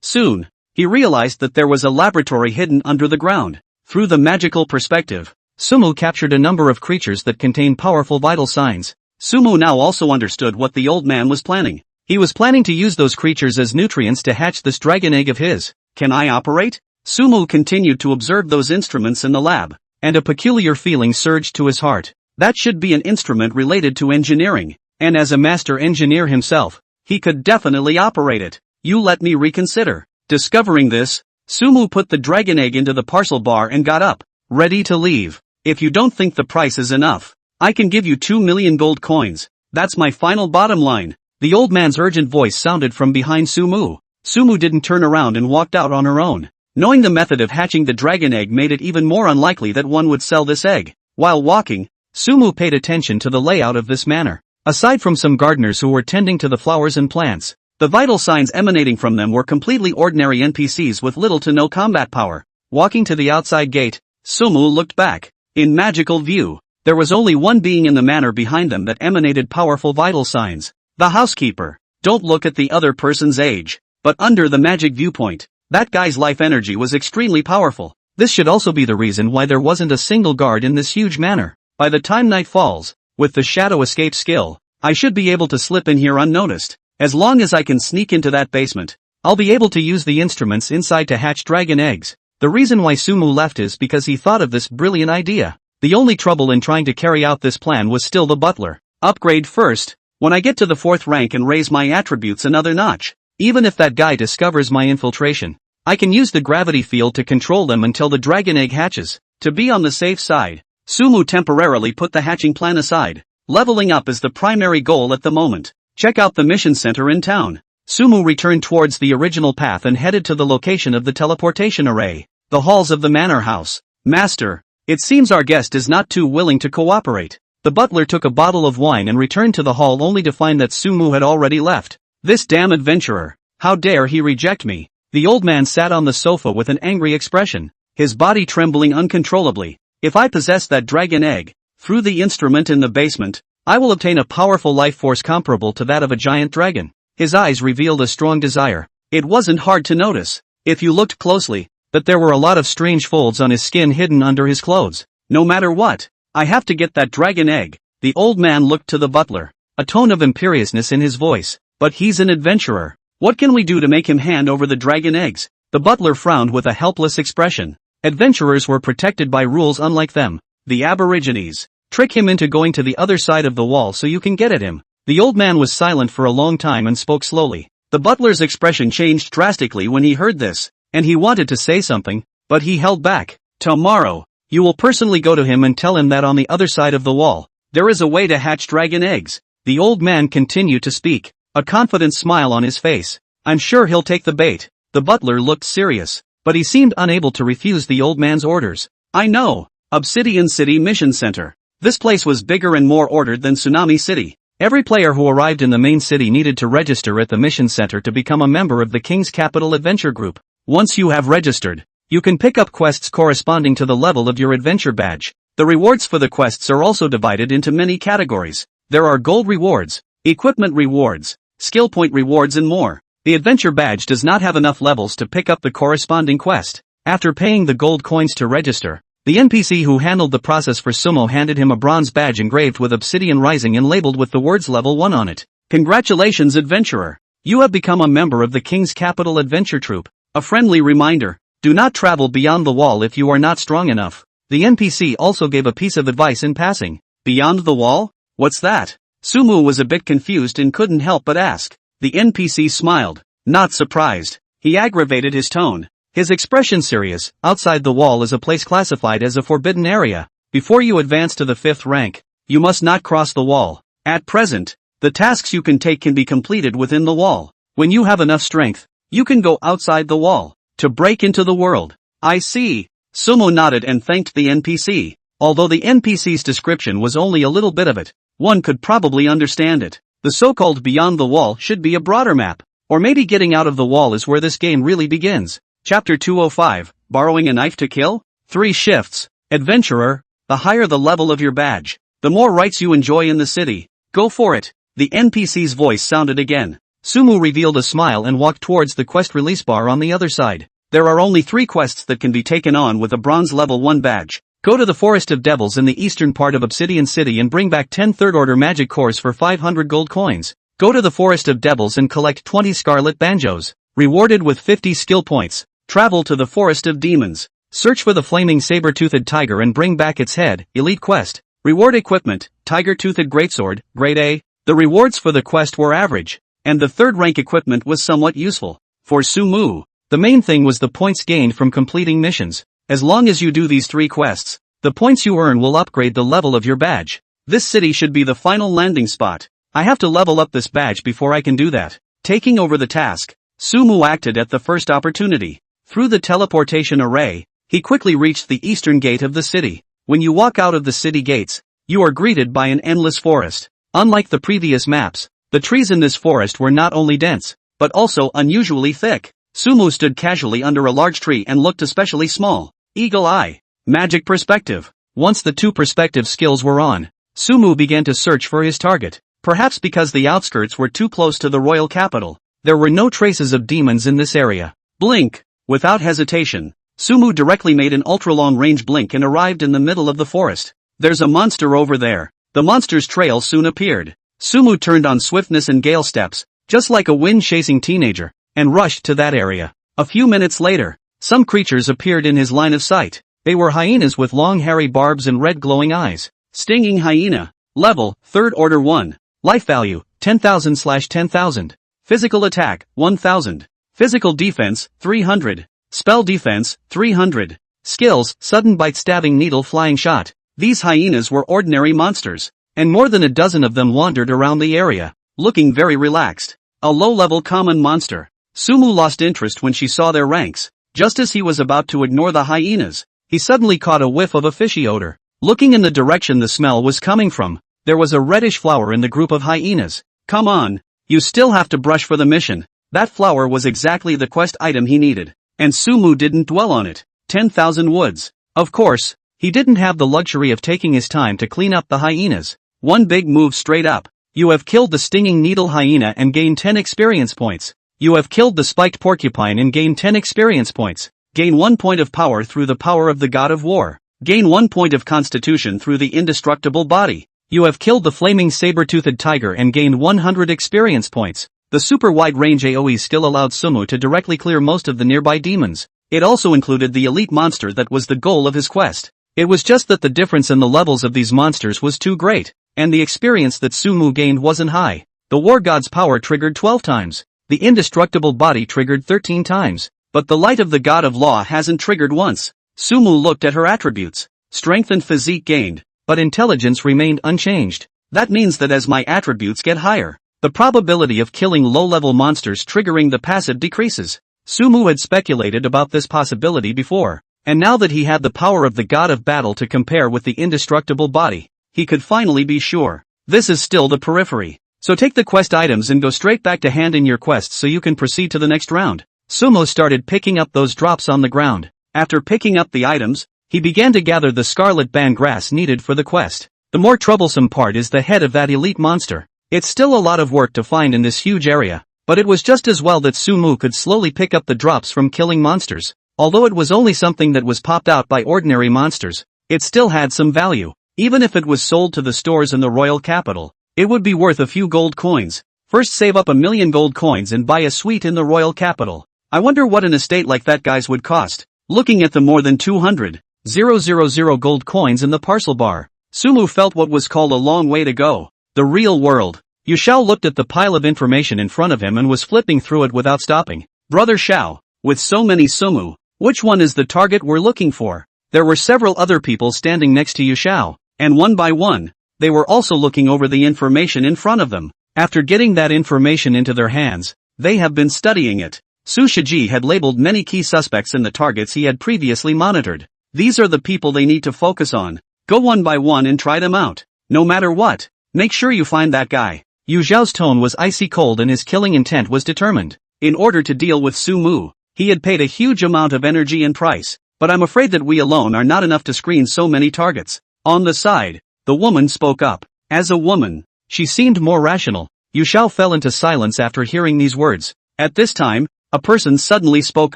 Soon, he realized that there was a laboratory hidden under the ground. Through the magical perspective, Sumu captured a number of creatures that contained powerful vital signs. Sumu now also understood what the old man was planning. He was planning to use those creatures as nutrients to hatch this dragon egg of his. "Can I operate?" Sumu continued to observe those instruments in the lab, and a peculiar feeling surged to his heart. That should be an instrument related to engineering, and as a master engineer himself, he could definitely operate it. "You let me reconsider." Discovering this, Sumu put the dragon egg into the parcel bar and got up, ready to leave. "If you don't think the price is enough, I can give you 2 million gold coins. That's my final bottom line." The old man's urgent voice sounded from behind Sumu. Sumu didn't turn around and walked out on her own. Knowing the method of hatching the dragon egg made it even more unlikely that one would sell this egg. While walking, Sumu paid attention to the layout of this manor. Aside from some gardeners who were tending to the flowers and plants, the vital signs emanating from them were completely ordinary NPCs with little to no combat power. Walking to the outside gate, Sumu looked back. In magical view, there was only one being in the manor behind them that emanated powerful vital signs. The housekeeper. Don't look at the other person's age, but under the magic viewpoint, that guy's life energy was extremely powerful. This should also be the reason why there wasn't a single guard in this huge manor. By the time night falls, with the shadow escape skill, I should be able to slip in here unnoticed. As long as I can sneak into that basement, I'll be able to use the instruments inside to hatch dragon eggs. The reason why Sumu left is because he thought of this brilliant idea. The only trouble in trying to carry out this plan was still the butler. Upgrade first. When I get to the 4th rank and raise my attributes another notch, even if that guy discovers my infiltration, I can use the gravity field to control them until the dragon egg hatches. To be on the safe side, Sumu temporarily put the hatching plan aside. Leveling up is the primary goal at the moment. Check out the mission center in town. Sumu returned towards the original path and headed to the location of the teleportation array. The halls of the manor house. "Master, it seems our guest is not too willing to cooperate." The butler took a bottle of wine and returned to the hall only to find that Sumu had already left. "This damn adventurer. How dare he reject me?" The old man sat on the sofa with an angry expression, his body trembling uncontrollably. "If I possess that dragon egg, through the instrument in the basement, I will obtain a powerful life force comparable to that of a giant dragon." His eyes revealed a strong desire. It wasn't hard to notice, if you looked closely, that there were a lot of strange folds on his skin hidden under his clothes. "No matter what, I have to get that dragon egg." The old man looked to the butler, a tone of imperiousness in his voice. "But he's an adventurer. What can we do to make him hand over the dragon eggs?" The butler frowned with a helpless expression. Adventurers were protected by rules unlike them. The Aborigines. Trick him into going to the other side of the wall so you can get at him. The old man was silent for a long time and spoke slowly. The butler's expression changed drastically when he heard this, and he wanted to say something, but he held back. "Tomorrow, you will personally go to him and tell him that on the other side of the wall, there is a way to hatch dragon eggs." The old man continued to speak, a confident smile on his face. "I'm sure he'll take the bait." The butler looked serious, but he seemed unable to refuse the old man's orders. "I know. Obsidian City Mission Center. This place was bigger and more ordered than Tsunami City. Every player who arrived in the main city needed to register at the mission center to become a member of the King's Capital Adventure Group. Once you have registered, you can pick up quests corresponding to the level of your adventure badge. The rewards for the quests are also divided into many categories. There are gold rewards, equipment rewards, skill point rewards and more. The adventure badge does not have enough levels to pick up the corresponding quest. After paying the gold coins to register, the NPC who handled the process for Sumo handed him a bronze badge engraved with Obsidian Rising and labeled with the words Level 1 on it. "Congratulations, adventurer. You have become a member of the King's Capital Adventure Troupe. A friendly reminder, do not travel beyond the wall if you are not strong enough." The NPC also gave a piece of advice in passing. "Beyond the wall? What's that?" Sumu was a bit confused and couldn't help but ask. The NPC smiled, not surprised. He aggravated his tone, his expression serious. "Outside the wall is a place classified as a forbidden area. Before you advance to the 5th rank, you must not cross the wall. At present, the tasks you can take can be completed within the wall. When you have enough strength, you can go outside the wall, to break into the world." "I see." Sumo nodded and thanked the NPC. Although the NPC's description was only a little bit of it, one could probably understand it. The so-called Beyond the Wall should be a broader map. Or maybe getting out of the wall is where this game really begins. Chapter 205, Borrowing a Knife to Kill? 3 shifts. Adventurer, the higher the level of your badge, the more rights you enjoy in the city. Go for it. The NPC's voice sounded again. Sumu revealed a smile and walked towards the quest release bar on the other side. There are only 3 quests that can be taken on with a bronze level 1 badge. Go to the Forest of Devils in the eastern part of Obsidian City and bring back 10 third-order magic cores for 500 gold coins. Go to the Forest of Devils and collect 20 scarlet banjos, rewarded with 50 skill points. Travel to the Forest of Demons. Search for the flaming saber-toothed tiger and bring back its head. Elite quest. Reward equipment, tiger-toothed greatsword, grade A. The rewards for the quest were average, and the third-rank equipment was somewhat useful. For Sumu, the main thing was the points gained from completing missions. As long as you do these 3 quests, the points you earn will upgrade the level of your badge. This city should be the final landing spot. I have to level up this badge before I can do that. Taking over the task, Sumu acted at the first opportunity. Through the teleportation array, he quickly reached the eastern gate of the city. When you walk out of the city gates, you are greeted by an endless forest. Unlike the previous maps, the trees in this forest were not only dense, but also unusually thick. Sumu stood casually under a large tree and looked especially small. Eagle Eye. Magic Perspective. Once the 2 perspective skills were on, Sumu began to search for his target. Perhaps because the outskirts were too close to the royal capital, there were no traces of demons in this area. Blink. Without hesitation, Sumu directly made an ultra-long range blink and arrived in the middle of the forest. There's a monster over there. The monster's trail soon appeared. Sumu turned on swiftness and gale steps, just like a wind-chasing teenager, and rushed to that area. A few minutes later, some creatures appeared in his line of sight. They were hyenas with long hairy barbs and red glowing eyes. Stinging hyena. Level, 3rd order 1. Life value, 10,000/10,000. Physical attack, 1,000. Physical defense, 300. Spell defense, 300. Skills, sudden bite stabbing needle flying shot. These hyenas were ordinary monsters, and more than a dozen of them wandered around the area, looking very relaxed. A low-level common monster. Sumu lost interest when she saw their ranks. Just as he was about to ignore the hyenas, he suddenly caught a whiff of a fishy odor. Looking in the direction the smell was coming from, there was a reddish flower in the group of hyenas. Come on, you still have to brush for the mission. That flower was exactly the quest item he needed, and Sumu didn't dwell on it. 10,000 woods. Of course, he didn't have the luxury of taking his time to clean up the hyenas. One big move straight up. You have killed the stinging needle hyena and gained 10 experience points. You have killed the spiked porcupine and gained 10 experience points. Gain 1 point of power through the power of the god of war. Gain 1 point of constitution through the indestructible body. You have killed the flaming saber-toothed tiger and gained 100 experience points. The super wide-range AoE still allowed Sumu to directly clear most of the nearby demons. It also included the elite monster that was the goal of his quest. It was just that the difference in the levels of these monsters was too great, and the experience that Sumu gained wasn't high. The war god's power triggered 12 times. The indestructible body triggered 13 times. But the light of the god of law hasn't triggered once. Sumu looked at her attributes. Strength and physique gained, but intelligence remained unchanged. That means that as my attributes get higher, the probability of killing low-level monsters triggering the passive decreases. Sumu had speculated about this possibility before, and now that he had the power of the god of battle to compare with the indestructible body, he could finally be sure. This is still the periphery. So take the quest items and go straight back to handing your quests so you can proceed to the next round. Sumu started picking up those drops on the ground. After picking up the items, he began to gather the scarlet ban grass needed for the quest. The more troublesome part is the head of that elite monster. It's still a lot of work to find in this huge area, but it was just as well that Sumu could slowly pick up the drops from killing monsters. Although it was only something that was popped out by ordinary monsters, it still had some value. Even if it was sold to the stores in the royal capital, it would be worth a few gold coins. First save up 1,000,000 gold coins and buy a suite in the royal capital. I wonder what an estate like that guy's would cost. Looking at the more than 200,000 gold coins in the parcel bar, Sumu felt what was called a long way to go. The real world. Yu Xiao looked at the pile of information in front of him and was flipping through it without stopping. Brother Xiao, with so many Sumu, which one is the target we're looking for? There were several other people standing next to Yu Xiao, and one by one, they were also looking over the information in front of them. After getting that information into their hands, they have been studying it. Su Shiji had labeled many key suspects in the targets he had previously monitored. These are the people they need to focus on. Go one by one and try them out. No matter what, make sure you find that guy. Yu Zhao's tone was icy cold and his killing intent was determined. in order to deal with Sumu. He had paid a huge amount of energy and price, but I'm afraid that we alone are not enough to screen so many targets. On the side, the woman spoke up. As a woman, she seemed more rational. Yu Xiao fell into silence after hearing these words. At this time, a person suddenly spoke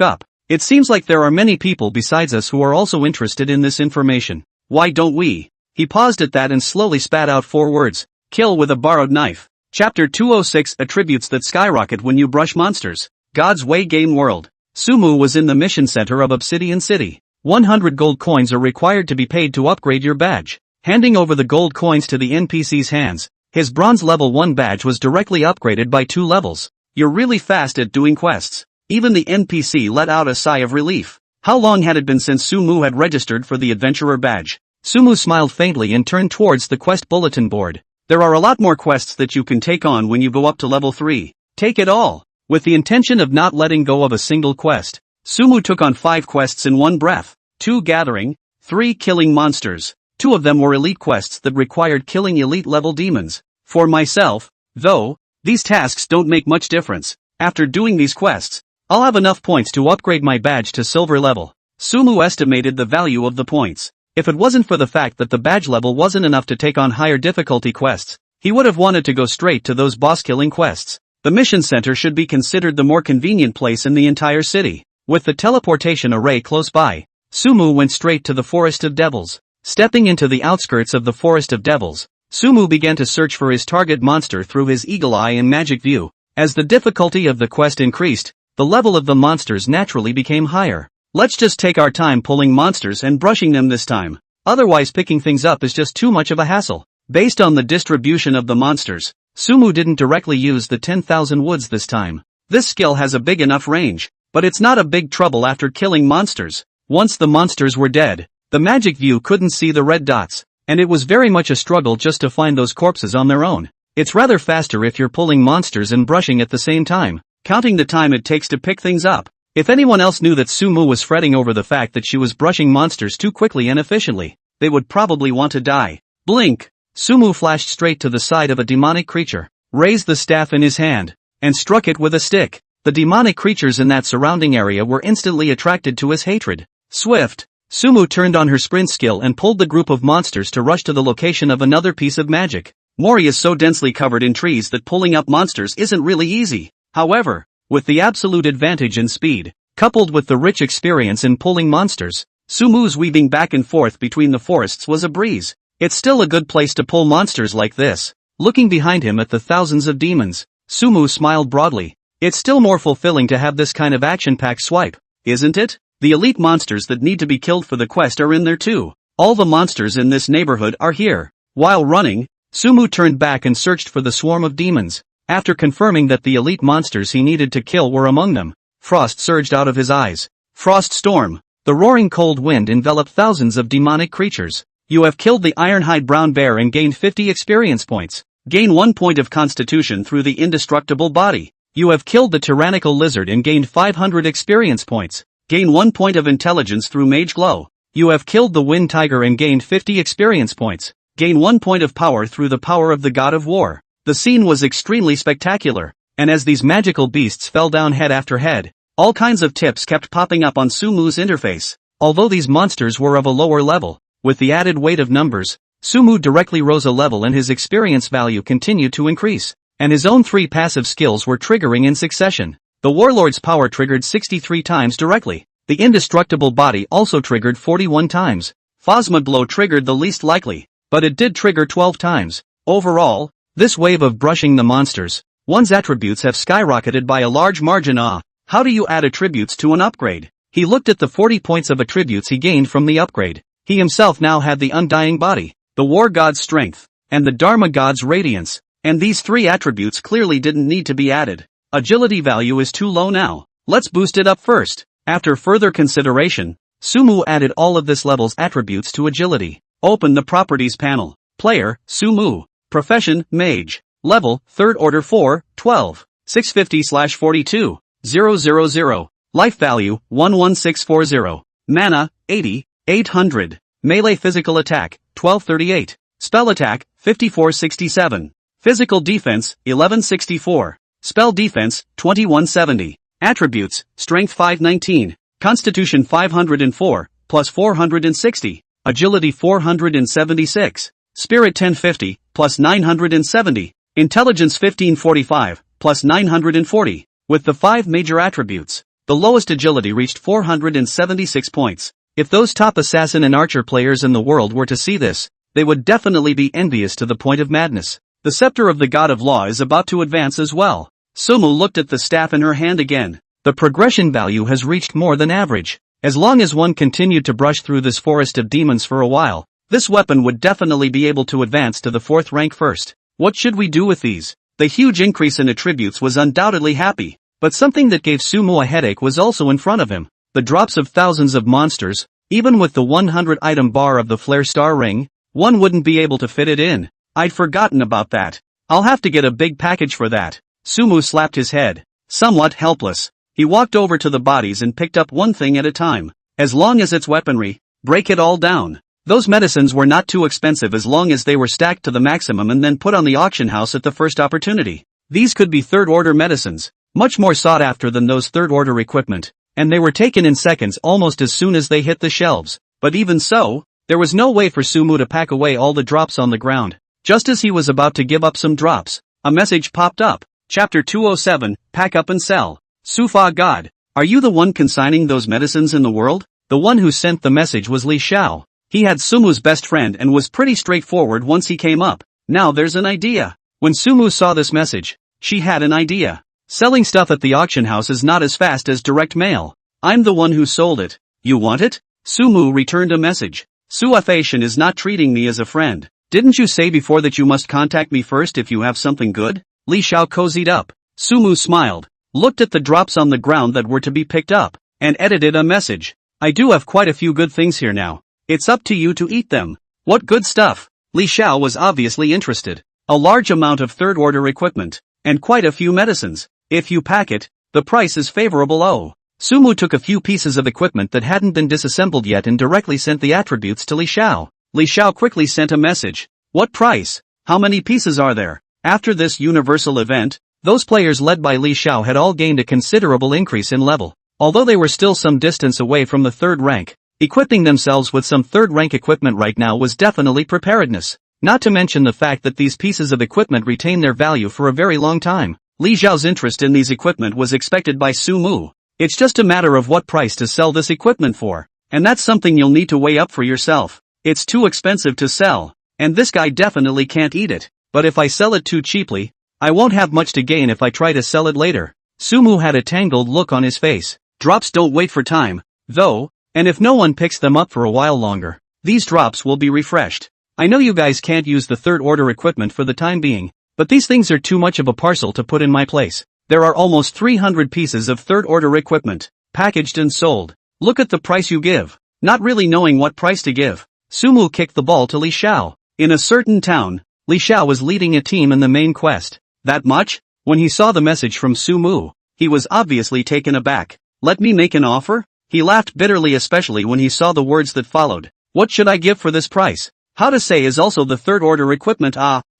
up. It seems like there are many people besides us who are also interested in this information. Why don't we? He paused at that and slowly spat out 4 words. Kill with a borrowed knife. Chapter 206 Attributes that skyrocket when you brush monsters. God's Way Game World. Sumu was in the mission center of Obsidian City. 100 gold coins are required to be paid to upgrade your badge. Handing over the gold coins to the NPC's hands, his bronze level 1 badge was directly upgraded by 2 levels. You're really fast at doing quests. Even the NPC let out a sigh of relief. How long had it been since Sumu had registered for the adventurer badge? Sumu smiled faintly and turned towards the quest bulletin board. There are a lot more quests that you can take on when you go up to level 3. Take it all. With the intention of not letting go of a single quest, Sumu took on 5 quests in one breath. 2 gathering, 3 killing monsters. 2 of them were elite quests that required killing elite level demons. For myself, though, these tasks don't make much difference. After doing these quests, I'll have enough points to upgrade my badge to silver level. Sumu estimated the value of the points. If it wasn't for the fact that the badge level wasn't enough to take on higher difficulty quests, he would have wanted to go straight to those boss killing quests. The mission center should be considered the more convenient place in the entire city. With the teleportation array close by, Sumu went straight to the Forest of Devils. Stepping into the outskirts of the Forest of Devils, Sumu began to search for his target monster through his eagle eye and magic view. As the difficulty of the quest increased, the level of the monsters naturally became higher. Let's just take our time pulling monsters and brushing them this time. Otherwise picking things up is just too much of a hassle. Based on the distribution of the monsters, Sumu didn't directly use the 10,000 woods this time. This skill has a big enough range, but it's not a big trouble after killing monsters. Once the monsters were dead, the magic view couldn't see the red dots, and it was very much a struggle just to find those corpses on their own. It's rather faster if you're pulling monsters and brushing at the same time, counting the time it takes to pick things up. If anyone else knew that Sumu was fretting over the fact that she was brushing monsters too quickly and efficiently, they would probably want to die. Blink! Sumu flashed straight to the side of a demonic creature, raised the staff in his hand, and struck it with a stick. The demonic creatures in that surrounding area were instantly attracted to his hatred. Swift! Sumu turned on her sprint skill and pulled the group of monsters to rush to the location of another piece of magic. Mori is so densely covered in trees that pulling up monsters isn't really easy. However, with the absolute advantage in speed, coupled with the rich experience in pulling monsters, Sumu's weaving back and forth between the forests was a breeze. It's still a good place to pull monsters like this. Looking behind him at the thousands of demons, Sumu smiled broadly. It's still more fulfilling to have this kind of action-packed swipe, isn't it? The elite monsters that need to be killed for the quest are in there too. All the monsters in this neighborhood are here. While running, Sumu turned back and searched for the swarm of demons. After confirming that the elite monsters he needed to kill were among them, frost surged out of his eyes. Frost storm. The roaring cold wind enveloped thousands of demonic creatures. You have killed the Ironhide Brown Bear and gained 50 experience points. Gain 1 point of constitution through the indestructible body. You have killed the Tyrannical Lizard and gained 500 experience points. Gain 1 point of intelligence through Mage Glow. You have killed the Wind Tiger and gained 50 experience points. Gain 1 point of power through the power of the God of War. The scene was extremely spectacular, and as these magical beasts fell down head after head, all kinds of tips kept popping up on Sumu's interface. Although these monsters were of a lower level, with the added weight of numbers, Sumu directly rose a level and his experience value continued to increase, and his own 3 passive skills were triggering in succession. The Warlord's power triggered 63 times directly. The indestructible body also triggered 41 times. Phasma Blow triggered the least likely, but it did trigger 12 times. Overall, this wave of brushing the monsters, one's attributes have skyrocketed by a large margin. How do you add attributes to an upgrade? He looked at the 40 points of attributes he gained from the upgrade. He himself now had the Undying Body, the War God's Strength, and the Dharma God's Radiance, and these 3 attributes clearly didn't need to be added. Agility value is too low now. Let's boost it up first. After further consideration, Sumu added all of this level's attributes to agility. Open the Properties panel. Player, Sumu. Profession, Mage. Level, 3rd Order 4, 12. 650/42. 000. Life value, 11640. Mana, 80, 800. Melee physical attack, 1238. Spell attack, 5467. Physical defense, 1164. Spell defense, 2170. Attributes, strength 519. Constitution 504, plus 460. Agility 476. Spirit 1050, plus 970. Intelligence 1545, plus 940. With the 5 major attributes, the lowest agility reached 476 points. If those top assassin and archer players in the world were to see this, they would definitely be envious to the point of madness. The scepter of the God of Law is about to advance as well. Sumu looked at the staff in her hand again. The progression value has reached more than average. As long as one continued to brush through this forest of demons for a while, this weapon would definitely be able to advance to the 4th rank first. What should we do with these? The huge increase in attributes was undoubtedly happy, but something that gave Sumu a headache was also in front of him. The drops of thousands of monsters, even with the 100 item bar of the Flare Star Ring, one wouldn't be able to fit it in. I'd forgotten about that. I'll have to get a big package for that. Sumu slapped his head. Somewhat helpless, he walked over to the bodies and picked up one thing at a time. As long as it's weaponry, break it all down. Those medicines were not too expensive as long as they were stacked to the maximum and then put on the auction house at the first opportunity. These could be third-order medicines, much more sought after than those third-order equipment, and they were taken in seconds almost as soon as they hit the shelves. But even so, there was no way for Sumu to pack away all the drops on the ground. Just as he was about to give up some drops, a message popped up. Chapter 207, Pack Up and Sell. Sufa God, are you the one consigning those medicines in the world? The one who sent the message was Li Xiao. He had Sumu's best friend and was pretty straightforward once he came up. Now there's an idea. When Sumu saw this message, she had an idea. Selling stuff at the auction house is not as fast as direct mail. I'm the one who sold it. You want it? Sumu returned a message. Suafation is not treating me as a friend. Didn't you say before that you must contact me first if you have something good? Li Xiao cozied up. Sumu smiled, looked at the drops on the ground that were to be picked up, and edited a message. I do have quite a few good things here now. It's up to you to eat them. What good stuff? Li Xiao was obviously interested. A large amount of third-order equipment, and quite a few medicines. If you pack it, the price is favorable. Oh. Sumu took a few pieces of equipment that hadn't been disassembled yet and directly sent the attributes to Li Xiao. Li Xiao quickly sent a message. What price? How many pieces are there? After this universal event, those players led by Li Xiao had all gained a considerable increase in level. Although they were still some distance away from the 3rd rank, equipping themselves with some 3rd rank equipment right now was definitely preparedness. Not to mention the fact that these pieces of equipment retain their value for a very long time. Li Xiao's interest in these equipment was expected by Sumu. It's just a matter of what price to sell this equipment for. And that's something you'll need to weigh up for yourself. It's too expensive to sell, and this guy definitely can't eat it. But if I sell it too cheaply, I won't have much to gain if I try to sell it later. Sumu had a tangled look on his face. Drops don't wait for time, though, and if no one picks them up for a while longer, these drops will be refreshed. I know you guys can't use the 3rd-order equipment for the time being, but these things are too much of a parcel to put in my place. There are almost 300 pieces of 3rd-order equipment, packaged and sold. Look at the price you give. Not really knowing what price to give, Sumu kicked the ball to Li Xiao. In a certain town, Li Xiao was leading a team in the main quest. That much? When he saw the message from Sumu, he was obviously taken aback. Let me make an offer? He laughed bitterly, especially when he saw the words that followed. What should I give for this price? How to say is also the 3rd-order equipment.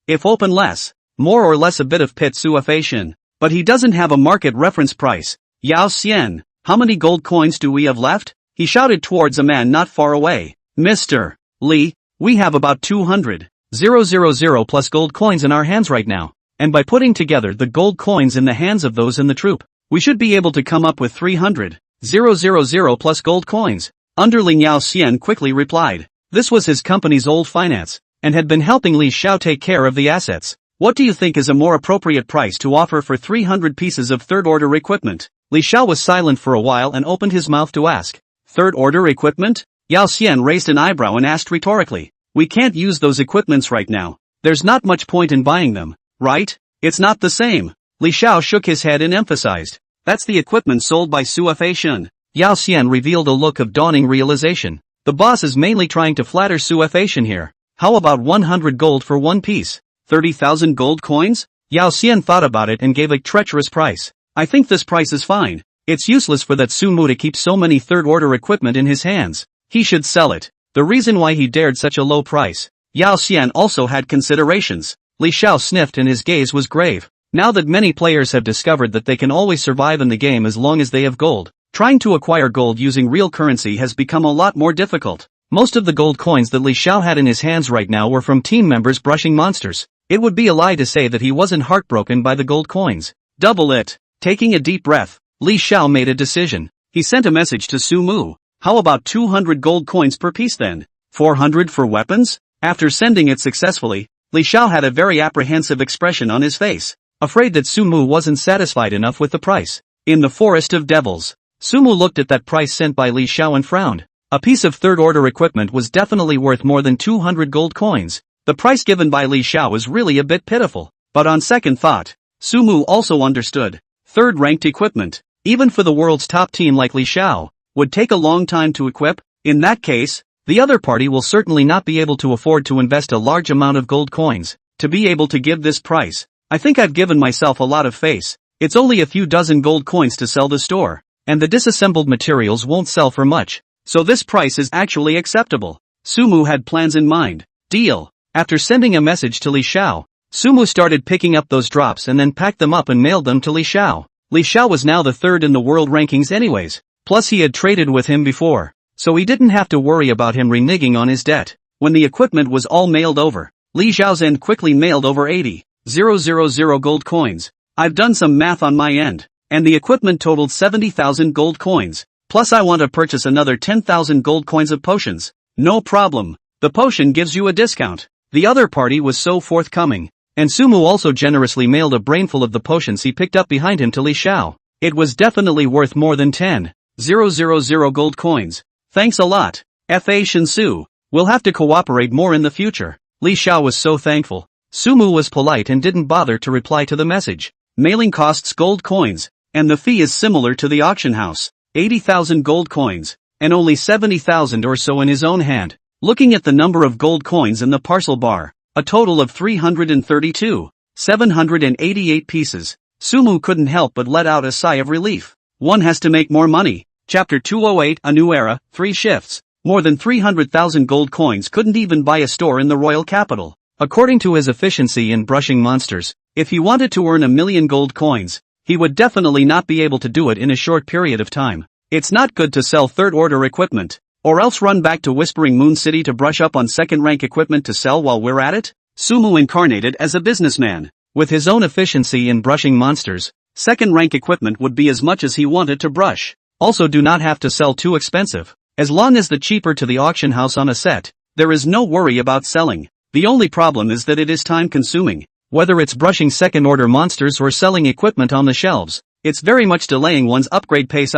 If open less, more or less a bit of pit suafation. But he doesn't have a market reference price. Yao Xian, how many gold coins do we have left? He shouted towards a man not far away. Mr. Li, we have about 200,000 plus gold coins in our hands right now. And by putting together the gold coins in the hands of those in the troop, we should be able to come up with 300,000 plus gold coins. Underling Yao Xian quickly replied. This was his company's old finance, and had been helping Li Xiao take care of the assets. What do you think is a more appropriate price to offer for 300 pieces of 3rd-order equipment? Li Xiao was silent for a while and opened his mouth to ask. 3rd-order equipment? Yao Xian raised an eyebrow and asked rhetorically. We can't use those equipments right now. There's not much point in buying them, right? It's not the same. Li Xiao shook his head and emphasized. That's the equipment sold by Suafation. Yao Xian revealed a look of dawning realization. The boss is mainly trying to flatter Suafation here. How about 100 gold for one piece? 30,000 gold coins? Yao Xian thought about it and gave a treacherous price. I think this price is fine. It's useless for that Sumu to keep so many 3rd-order equipment in his hands. He should sell it. The reason why he dared such a low price. Yao Xian also had considerations. Li Xiao sniffed and his gaze was grave. Now that many players have discovered that they can always survive in the game as long as they have gold, trying to acquire gold using real currency has become a lot more difficult. Most of the gold coins that Li Xiao had in his hands right now were from team members brushing monsters. It would be a lie to say that he wasn't heartbroken by the gold coins. Double it. Taking a deep breath, Li Xiao made a decision. He sent a message to Su Mu. How about 200 gold coins per piece then? 400 for weapons? After sending it successfully, Li Xiao had a very apprehensive expression on his face, afraid that Su Mu wasn't satisfied enough with the price. In the Forest of Devils, Su Mu looked at that price sent by Li Xiao and frowned. A piece of third-order equipment was definitely worth more than 200 gold coins. The price given by Li Xiao was really a bit pitiful, but on second thought, Su Mu also understood. Third-ranked equipment, even for the world's top team like Li Xiao, would take a long time to equip. In that case, the other party will certainly not be able to afford to invest a large amount of gold coins to be able to give this price. I think I've given myself a lot of face. It's only a few dozen gold coins to sell the store, and the disassembled materials won't sell for much, so this price is actually acceptable. Su Mu had plans in mind. Deal. After sending a message to Li Xiao, Su Mu started picking up those drops and then packed them up and mailed them to Li Xiao. Li Xiao was now the third in the world rankings anyways, plus he had traded with him before, so he didn't have to worry about him reneging on his debt. When the equipment was all mailed over, Li Xiao's end quickly mailed over 80,000 gold coins. I've done some math on my end, and the equipment totaled 70,000 gold coins, plus I want to purchase another 10,000 gold coins of potions. No problem, the potion gives you a discount. The other party was so forthcoming, and Su Mu also generously mailed a brainful of the potions he picked up behind him to Li Xiao. It was definitely worth more than 10,000 gold coins. Thanks a lot, Fa Shinsu. We'll have to cooperate more in the future. Li Xiao was so thankful. Su Mu was polite and didn't bother to reply to the message. Mailing costs gold coins, and the fee is similar to the auction house. 80,000 gold coins, and only 70,000 or so in his own hand. Looking at the number of gold coins in the parcel bar, a total of 332,788 pieces, Su Mu couldn't help but let out a sigh of relief. One has to make more money. Chapter 208, A New Era, 3 Shifts. More than 300,000 gold coins couldn't even buy a store in the royal capital. According to his efficiency in brushing monsters, if he wanted to earn 1,000,000 gold coins, he would definitely not be able to do it in a short period of time. It's not good to sell third-order equipment, or else run back to Whispering Moon City to brush up on second-rank equipment to sell while we're at it? Su Mu incarnated as a businessman. With his own efficiency in brushing monsters, second-rank equipment would be as much as he wanted to brush. Also do not have to sell too expensive. As long as the cheaper to the auction house on a set, there is no worry about selling. The only problem is that it is time-consuming. Whether it's brushing second-order monsters or selling equipment on the shelves, it's very much delaying one's upgrade pace.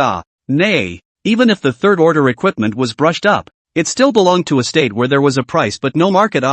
Nay, even if the third-order equipment was brushed up, it still belonged to a state where there was a price but no market.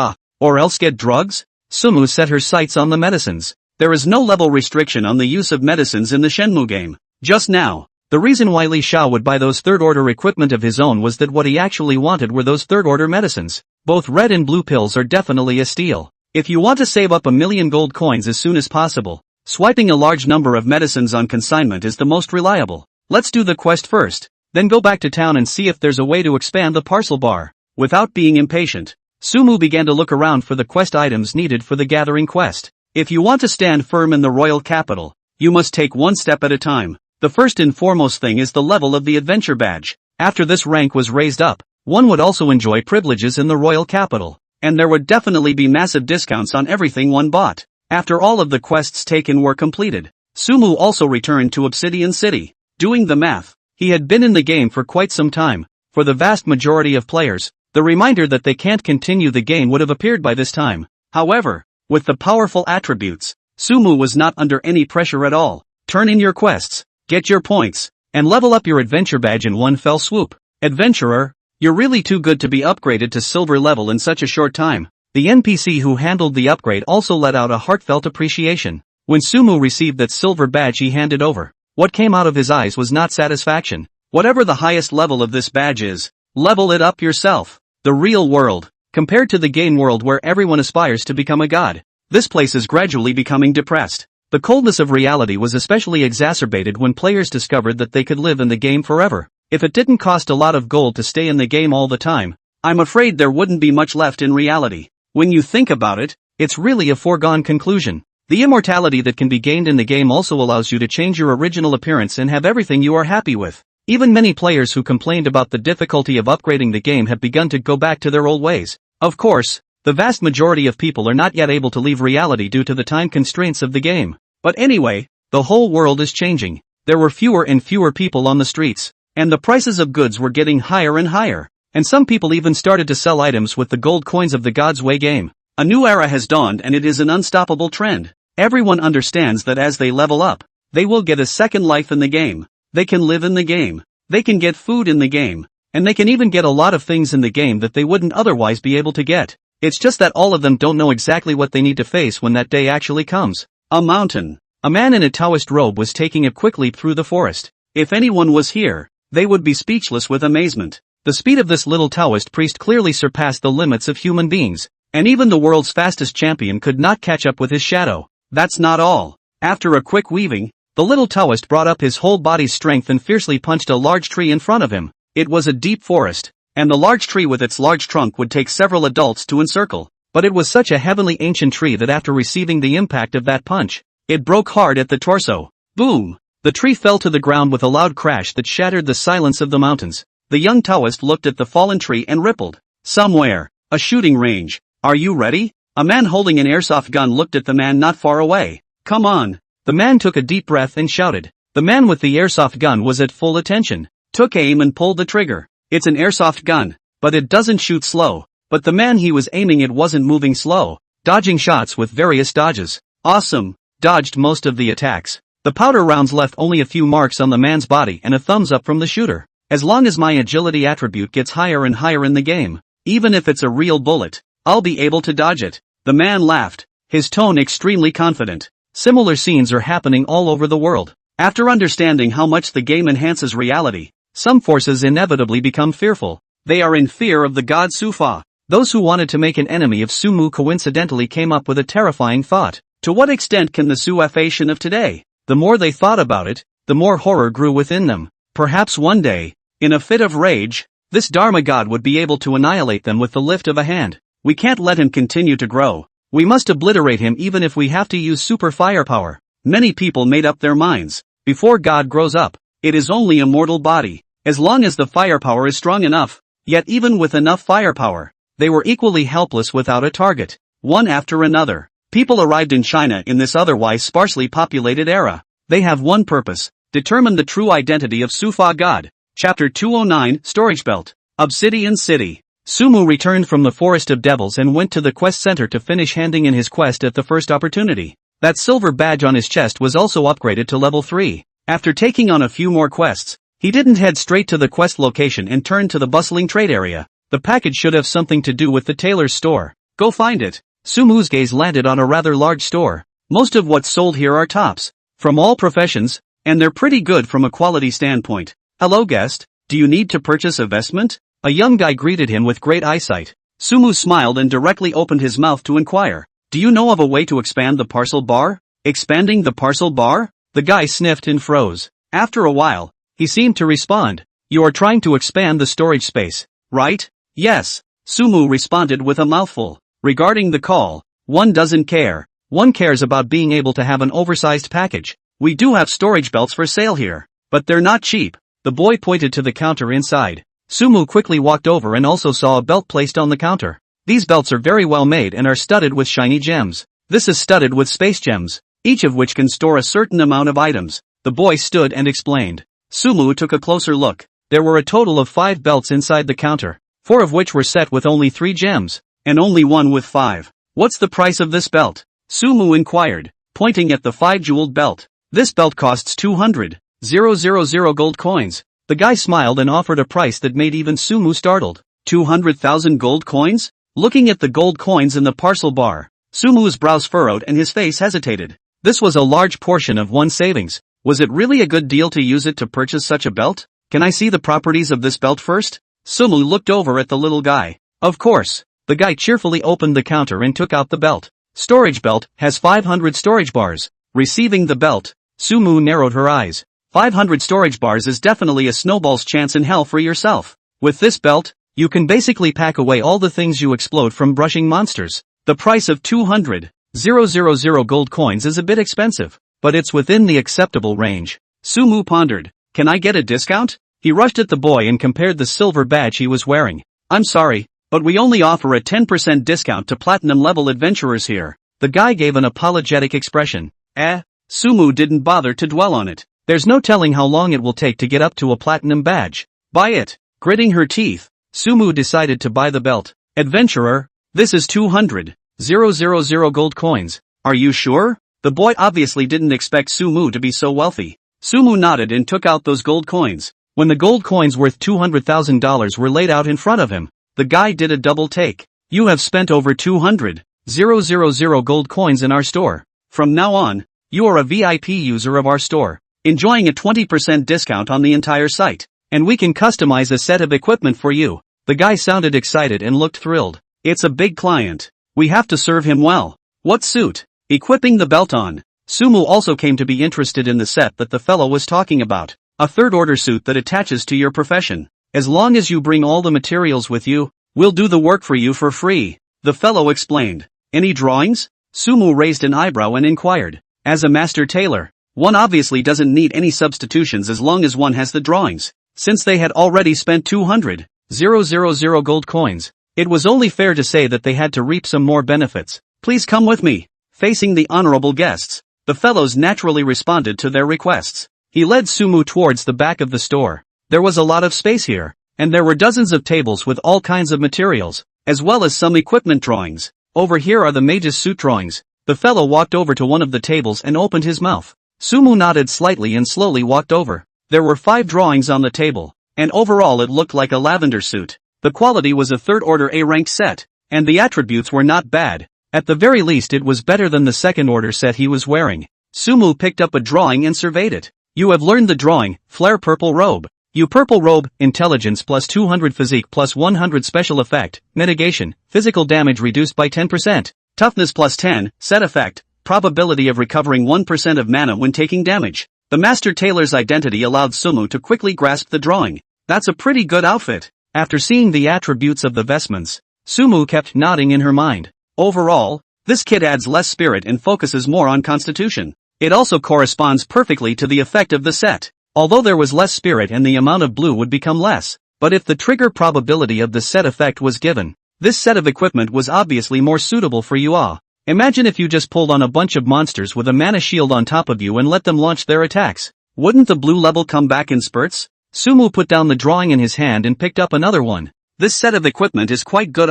Or else get drugs? Su Mu set her sights on the medicines. There is no level restriction on the use of medicines in the Shenmue game. Just now, the reason why Li Xiao would buy those third-order equipment of his own was that what he actually wanted were those third-order medicines. Both red and blue pills are definitely a steal. If you want to save up 1,000,000 gold coins as soon as possible, swiping a large number of medicines on consignment is the most reliable. Let's do the quest first, then go back to town and see if there's a way to expand the parcel bar. Without being impatient, Su Mu began to look around for the quest items needed for the gathering quest. If you want to stand firm in the royal capital, you must take one step at a time. The first and foremost thing is the level of the adventure badge. After this rank was raised up, one would also enjoy privileges in the royal capital, and there would definitely be massive discounts on everything one bought. After all of the quests taken were completed, Su Mu also returned to Obsidian City. Doing the math, he had been in the game for quite some time. For the vast majority of players, the reminder that they can't continue the game would have appeared by this time. However, with the powerful attributes, Su Mu was not under any pressure at all. Turn in your quests, get your points, and level up your adventure badge in one fell swoop. Adventurer, you're really too good to be upgraded to silver level in such a short time. The NPC who handled the upgrade also let out a heartfelt appreciation. When Su Mu received that silver badge he handed over, what came out of his eyes was not satisfaction. Whatever the highest level of this badge is, level it up yourself. The real world, compared to the game world where everyone aspires to become a god, this place is gradually becoming depressed. The coldness of reality was especially exacerbated when players discovered that they could live in the game forever. If it didn't cost a lot of gold to stay in the game all the time, I'm afraid there wouldn't be much left in reality. When you think about it, it's really a foregone conclusion. The immortality that can be gained in the game also allows you to change your original appearance and have everything you are happy with. Even many players who complained about the difficulty of upgrading the game have begun to go back to their old ways. Of course, the vast majority of people are not yet able to leave reality due to the time constraints of the game. But anyway, the whole world is changing. There were fewer and fewer people on the streets, and the prices of goods were getting higher and higher. And some people even started to sell items with the gold coins of the God's Way game. A new era has dawned and it is an unstoppable trend. Everyone understands that as they level up, they will get a second life in the game. They can live in the game. They can get food in the game. And they can even get a lot of things in the game that they wouldn't otherwise be able to get. It's just that all of them don't know exactly what they need to face when that day actually comes. A mountain. A man in a Taoist robe was taking a quick leap through the forest. If anyone was here, they would be speechless with amazement. The speed of this little Taoist priest clearly surpassed the limits of human beings. And even the world's fastest champion could not catch up with his shadow. That's not all. After a quick weaving, the little Taoist brought up his whole body's strength and fiercely punched a large tree in front of him. It was a deep forest, and the large tree with its large trunk would take several adults to encircle. But it was such a heavenly ancient tree that after receiving the impact of that punch, it broke hard at the torso. Boom! The tree fell to the ground with a loud crash that shattered the silence of the mountains. The young Taoist looked at the fallen tree and rippled. Somewhere. A shooting range. Are you ready? A man holding an airsoft gun looked at the man not far away. Come on. The man took a deep breath and shouted. The man with the airsoft gun was at full attention, took aim and pulled the trigger. It's an airsoft gun, but it doesn't shoot slow. But the man he was aiming at wasn't moving slow, dodging shots with various dodges. Awesome. Dodged most of the attacks. The powder rounds left only a few marks on the man's body and a thumbs up from the shooter. As long as my agility attribute gets higher and higher in the game, even if it's a real bullet, I'll be able to dodge it. The man laughed, his tone extremely confident. Similar scenes are happening all over the world. After understanding how much the game enhances reality, some forces inevitably become fearful. They are in fear of the god Sufa. Those who wanted to make an enemy of Sumu coincidentally came up with a terrifying thought. To what extent can the Suafation of today? The more they thought about it, the more horror grew within them. Perhaps one day, in a fit of rage, this Dharma god would be able to annihilate them with the lift of a hand. We can't let him continue to grow. We must obliterate him even if we have to use super firepower. Many people made up their minds. Before God grows up, it is only a mortal body. As long as the firepower is strong enough, yet even with enough firepower, they were equally helpless without a target. One after another, people arrived in China in this otherwise sparsely populated era. They have one purpose: determine the true identity of Sufa God. Chapter 209, Storage Belt. Obsidian City. Sumu returned from the Forest of Devils and went to the quest center to finish handing in his quest at the first opportunity. That silver badge on his chest was also upgraded to level 3. After taking on a few more quests, he didn't head straight to the quest location and turned to the bustling trade area. The package should have something to do with the tailor's store. Go find it. Sumu's gaze landed on a rather large store. Most of what's sold here are tops, from all professions, and they're pretty good from a quality standpoint. Hello guest, do you need to purchase a vestment? A young guy greeted him with great eyesight. Sumu smiled and directly opened his mouth to inquire. Do you know of a way to expand the parcel bar? Expanding the parcel bar? The guy sniffed and froze. After a while, he seemed to respond. You are trying to expand the storage space, right? Yes. Sumu responded with a mouthful. Regarding the call, one doesn't care. One cares about being able to have an oversized package. We do have storage belts for sale here, but they're not cheap. The boy pointed to the counter inside. Sumu quickly walked over and also saw a belt placed on the counter. These belts are very well made and are studded with shiny gems. This is studded with space gems, each of which can store a certain amount of items. The boy stood and explained. Sumu took a closer look. There were a total of 5 belts inside the counter, 4 of which were set with only 3 gems, and only one with 5. What's the price of this belt? Sumu inquired, pointing at the 5-jeweled belt. This belt costs 200,000 gold coins. The guy smiled and offered a price that made even Sumu startled. 200,000 gold coins? Looking at the gold coins in the parcel bar, Sumu's brows furrowed and his face hesitated. This was a large portion of one's savings. Was it really a good deal to use it to purchase such a belt? Can I see the properties of this belt first? Sumu looked over at the little guy. Of course. The guy cheerfully opened the counter and took out the belt. Storage belt has 500 storage bars. Receiving the belt, Sumu narrowed her eyes. 500 storage bars is definitely a snowball's chance in hell for yourself. With this belt, you can basically pack away all the things you explode from brushing monsters. The price of 200,000 000 gold coins is a bit expensive, but it's within the acceptable range. Sumu pondered. Can I get a discount? He rushed at the boy and compared the silver badge he was wearing. I'm sorry, but we only offer a 10% discount to platinum level adventurers here. The guy gave an apologetic expression. Sumu didn't bother to dwell on it. There's no telling how long it will take to get up to a platinum badge. Buy it. Gritting her teeth, Sumu decided to buy the belt. Adventurer, this is 200,000 gold coins. Are you sure? The boy obviously didn't expect Sumu to be so wealthy. Sumu nodded and took out those gold coins. When the gold coins worth $200,000 were laid out in front of him, the guy did a double take. You have spent over 200,000 gold coins in our store. From now on, you are a VIP user of our store, enjoying a 20% discount on the entire site. And we can customize a set of equipment for you. The guy sounded excited and looked thrilled. It's a big client. We have to serve him well. What suit? Equipping the belt on. Sumu also came to be interested in the set that the fellow was talking about. A third-order suit that attaches to your profession. As long as you bring all the materials with you, we'll do the work for you for free. The fellow explained. Any drawings? Sumu raised an eyebrow and inquired. As a master tailor, one obviously doesn't need any substitutions as long as one has the drawings. Since they had already spent 200,000 gold coins, it was only fair to say that they had to reap some more benefits. Please come with me. Facing the honorable guests, the fellows naturally responded to their requests. He led Sumu towards the back of the store. There was a lot of space here, and there were dozens of tables with all kinds of materials, as well as some equipment drawings. Over here are the mage's suit drawings. The fellow walked over to one of the tables and opened his mouth. Sumu nodded slightly and slowly walked over. There were 5 drawings on the table, and overall it looked like a lavender suit. The quality was a third-order A-rank set, and the attributes were not bad. At the very least it was better than the second-order set he was wearing. Sumu picked up a drawing and surveyed it. You have learned the drawing, Flare Purple Robe. You purple robe, intelligence plus 200 physique plus 100 special effect, mitigation, physical damage reduced by 10%, toughness plus 10, set effect, probability of recovering 1% of mana when taking damage. The master tailor's identity allowed Sumu to quickly grasp the drawing. That's a pretty good outfit. After seeing the attributes of the vestments, Sumu kept nodding in her mind. Overall, this kit adds less spirit and focuses more on constitution. It also corresponds perfectly to the effect of the set. Although there was less spirit and the amount of blue would become less, but if the trigger probability of the set effect was given, this set of equipment was obviously more suitable for you all. Imagine if you just pulled on a bunch of monsters with a mana shield on top of you and let them launch their attacks. Wouldn't the blue level come back in spurts? Sumu put down the drawing in his hand and picked up another one. This set of equipment is quite good.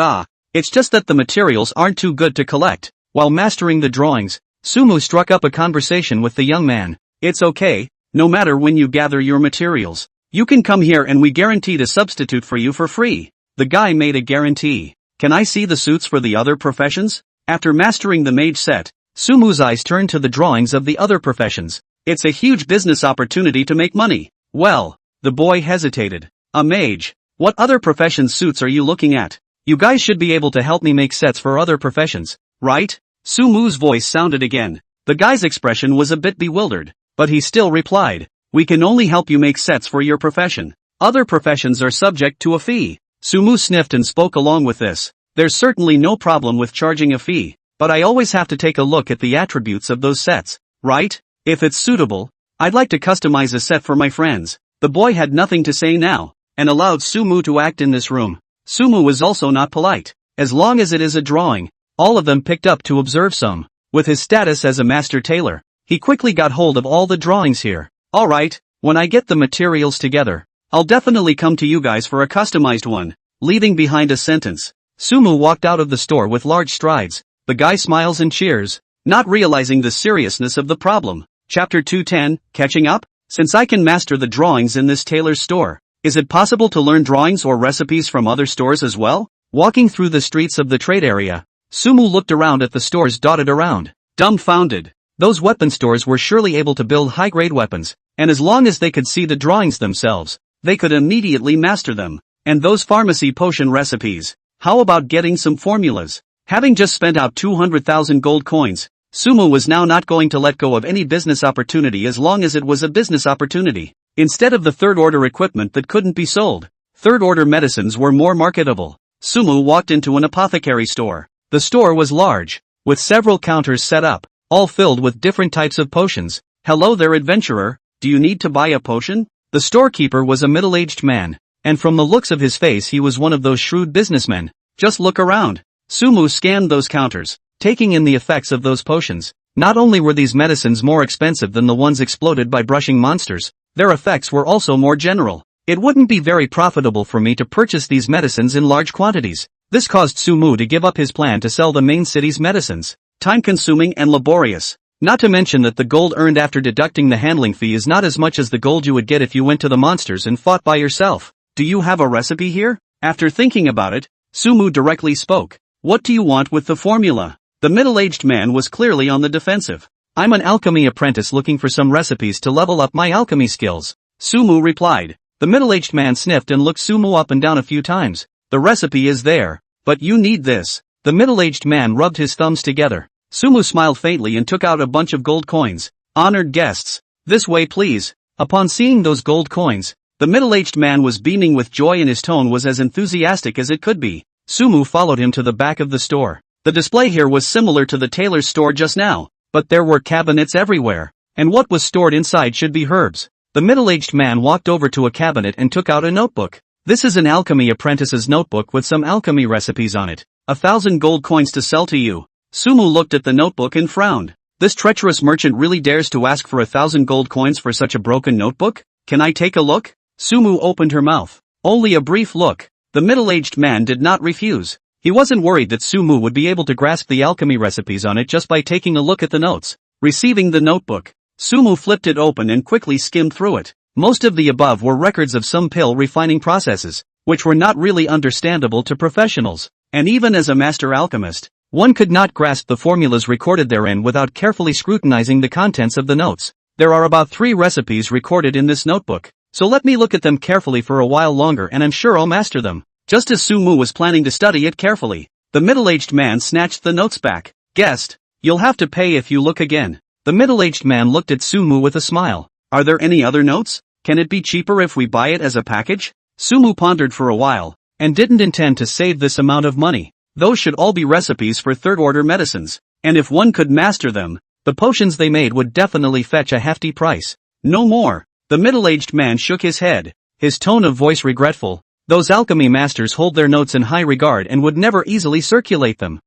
It's just that the materials aren't too good to collect. While mastering the drawings, Sumu struck up a conversation with the young man. It's okay, no matter when you gather your materials. You can come here and we guarantee to substitute for you for free. The guy made a guarantee. Can I see the suits for the other professions? After mastering the mage set, Sumu's eyes turned to the drawings of the other professions. It's a huge business opportunity to make money. Well, the boy hesitated. A mage? What other professions' suits are you looking at? You guys should be able to help me make sets for other professions, right? Sumu's voice sounded again. The guy's expression was a bit bewildered, but he still replied. We can only help you make sets for your profession. Other professions are subject to a fee. Sumu sniffed and spoke along with this. There's certainly no problem with charging a fee, but I always have to take a look at the attributes of those sets, right? If it's suitable, I'd like to customize a set for my friends. The boy had nothing to say now, and allowed Sumu to act in this room. Sumu was also not polite. As long as it is a drawing, all of them picked up to observe some. With his status as a master tailor, he quickly got hold of all the drawings here. Alright, when I get the materials together, I'll definitely come to you guys for a customized one. Leaving behind a sentence, Sumu walked out of the store with large strides. The guy smiles and cheers, not realizing the seriousness of the problem. Chapter 210, Catching Up? Since I can master the drawings in this tailor's store, is it possible to learn drawings or recipes from other stores as well? Walking through the streets of the trade area, Sumu looked around at the stores dotted around, dumbfounded. Those weapon stores were surely able to build high-grade weapons, and as long as they could see the drawings themselves, they could immediately master them. And those pharmacy potion recipes, how about getting some formulas? Having just spent out 200,000 gold coins, Sumu was now not going to let go of any business opportunity as long as it was a business opportunity. Instead of the third-order equipment that couldn't be sold, third-order medicines were more marketable. Sumu walked into an apothecary store. The store was large, with several counters set up, all filled with different types of potions. "Hello there, adventurer, do you need to buy a potion?" The storekeeper was a middle-aged man, and from the looks of his face he was one of those shrewd businessmen. "Just look around." Sumu scanned those counters, taking in the effects of those potions. Not only were these medicines more expensive than the ones exploded by brushing monsters, their effects were also more general. It wouldn't be very profitable for me to purchase these medicines in large quantities. This caused Sumu to give up his plan to sell the main city's medicines. Time-consuming and laborious. Not to mention that the gold earned after deducting the handling fee is not as much as the gold you would get if you went to the monsters and fought by yourself. "Do you have a recipe here?" After thinking about it, Sumu directly spoke. "What do you want with the formula?" The middle-aged man was clearly on the defensive. "I'm an alchemy apprentice looking for some recipes to level up my alchemy skills," Sumu replied. The middle-aged man sniffed and looked Sumu up and down a few times. "The recipe is there, but you need this." The middle-aged man rubbed his thumbs together. Sumu smiled faintly and took out a bunch of gold coins. "Honored guests, this way please." Upon seeing those gold coins, the middle-aged man was beaming with joy and his tone was as enthusiastic as it could be. Sumu followed him to the back of the store. The display here was similar to the tailor's store just now, but there were cabinets everywhere, and what was stored inside should be herbs. The middle-aged man walked over to a cabinet and took out a notebook. "This is an alchemy apprentice's notebook with some alchemy recipes on it. 1,000 gold coins to sell to you." Sumu looked at the notebook and frowned. This treacherous merchant really dares to ask for 1,000 gold coins for such a broken notebook? "Can I take a look?" Sumu opened her mouth. Only a brief look. The middle-aged man did not refuse. He wasn't worried that Sumu would be able to grasp the alchemy recipes on it just by taking a look at the notes. Receiving the notebook, Sumu flipped it open and quickly skimmed through it. Most of the above were records of some pill refining processes, which were not really understandable to professionals, and even as a master alchemist, one could not grasp the formulas recorded therein without carefully scrutinizing the contents of the notes. There are about 3 recipes recorded in this notebook, so let me look at them carefully for a while longer and I'm sure I'll master them. Just as Sumu was planning to study it carefully, the middle-aged man snatched the notes back. "Guest, you'll have to pay if you look again." The middle-aged man looked at Sumu with a smile. "Are there any other notes? Can it be cheaper if we buy it as a package?" Sumu pondered for a while, and didn't intend to save this amount of money. Those should all be recipes for third-order medicines, and if one could master them, the potions they made would definitely fetch a hefty price. "No more." The middle-aged man shook his head, his tone of voice regretful. "Those alchemy masters hold their notes in high regard and would never easily circulate them."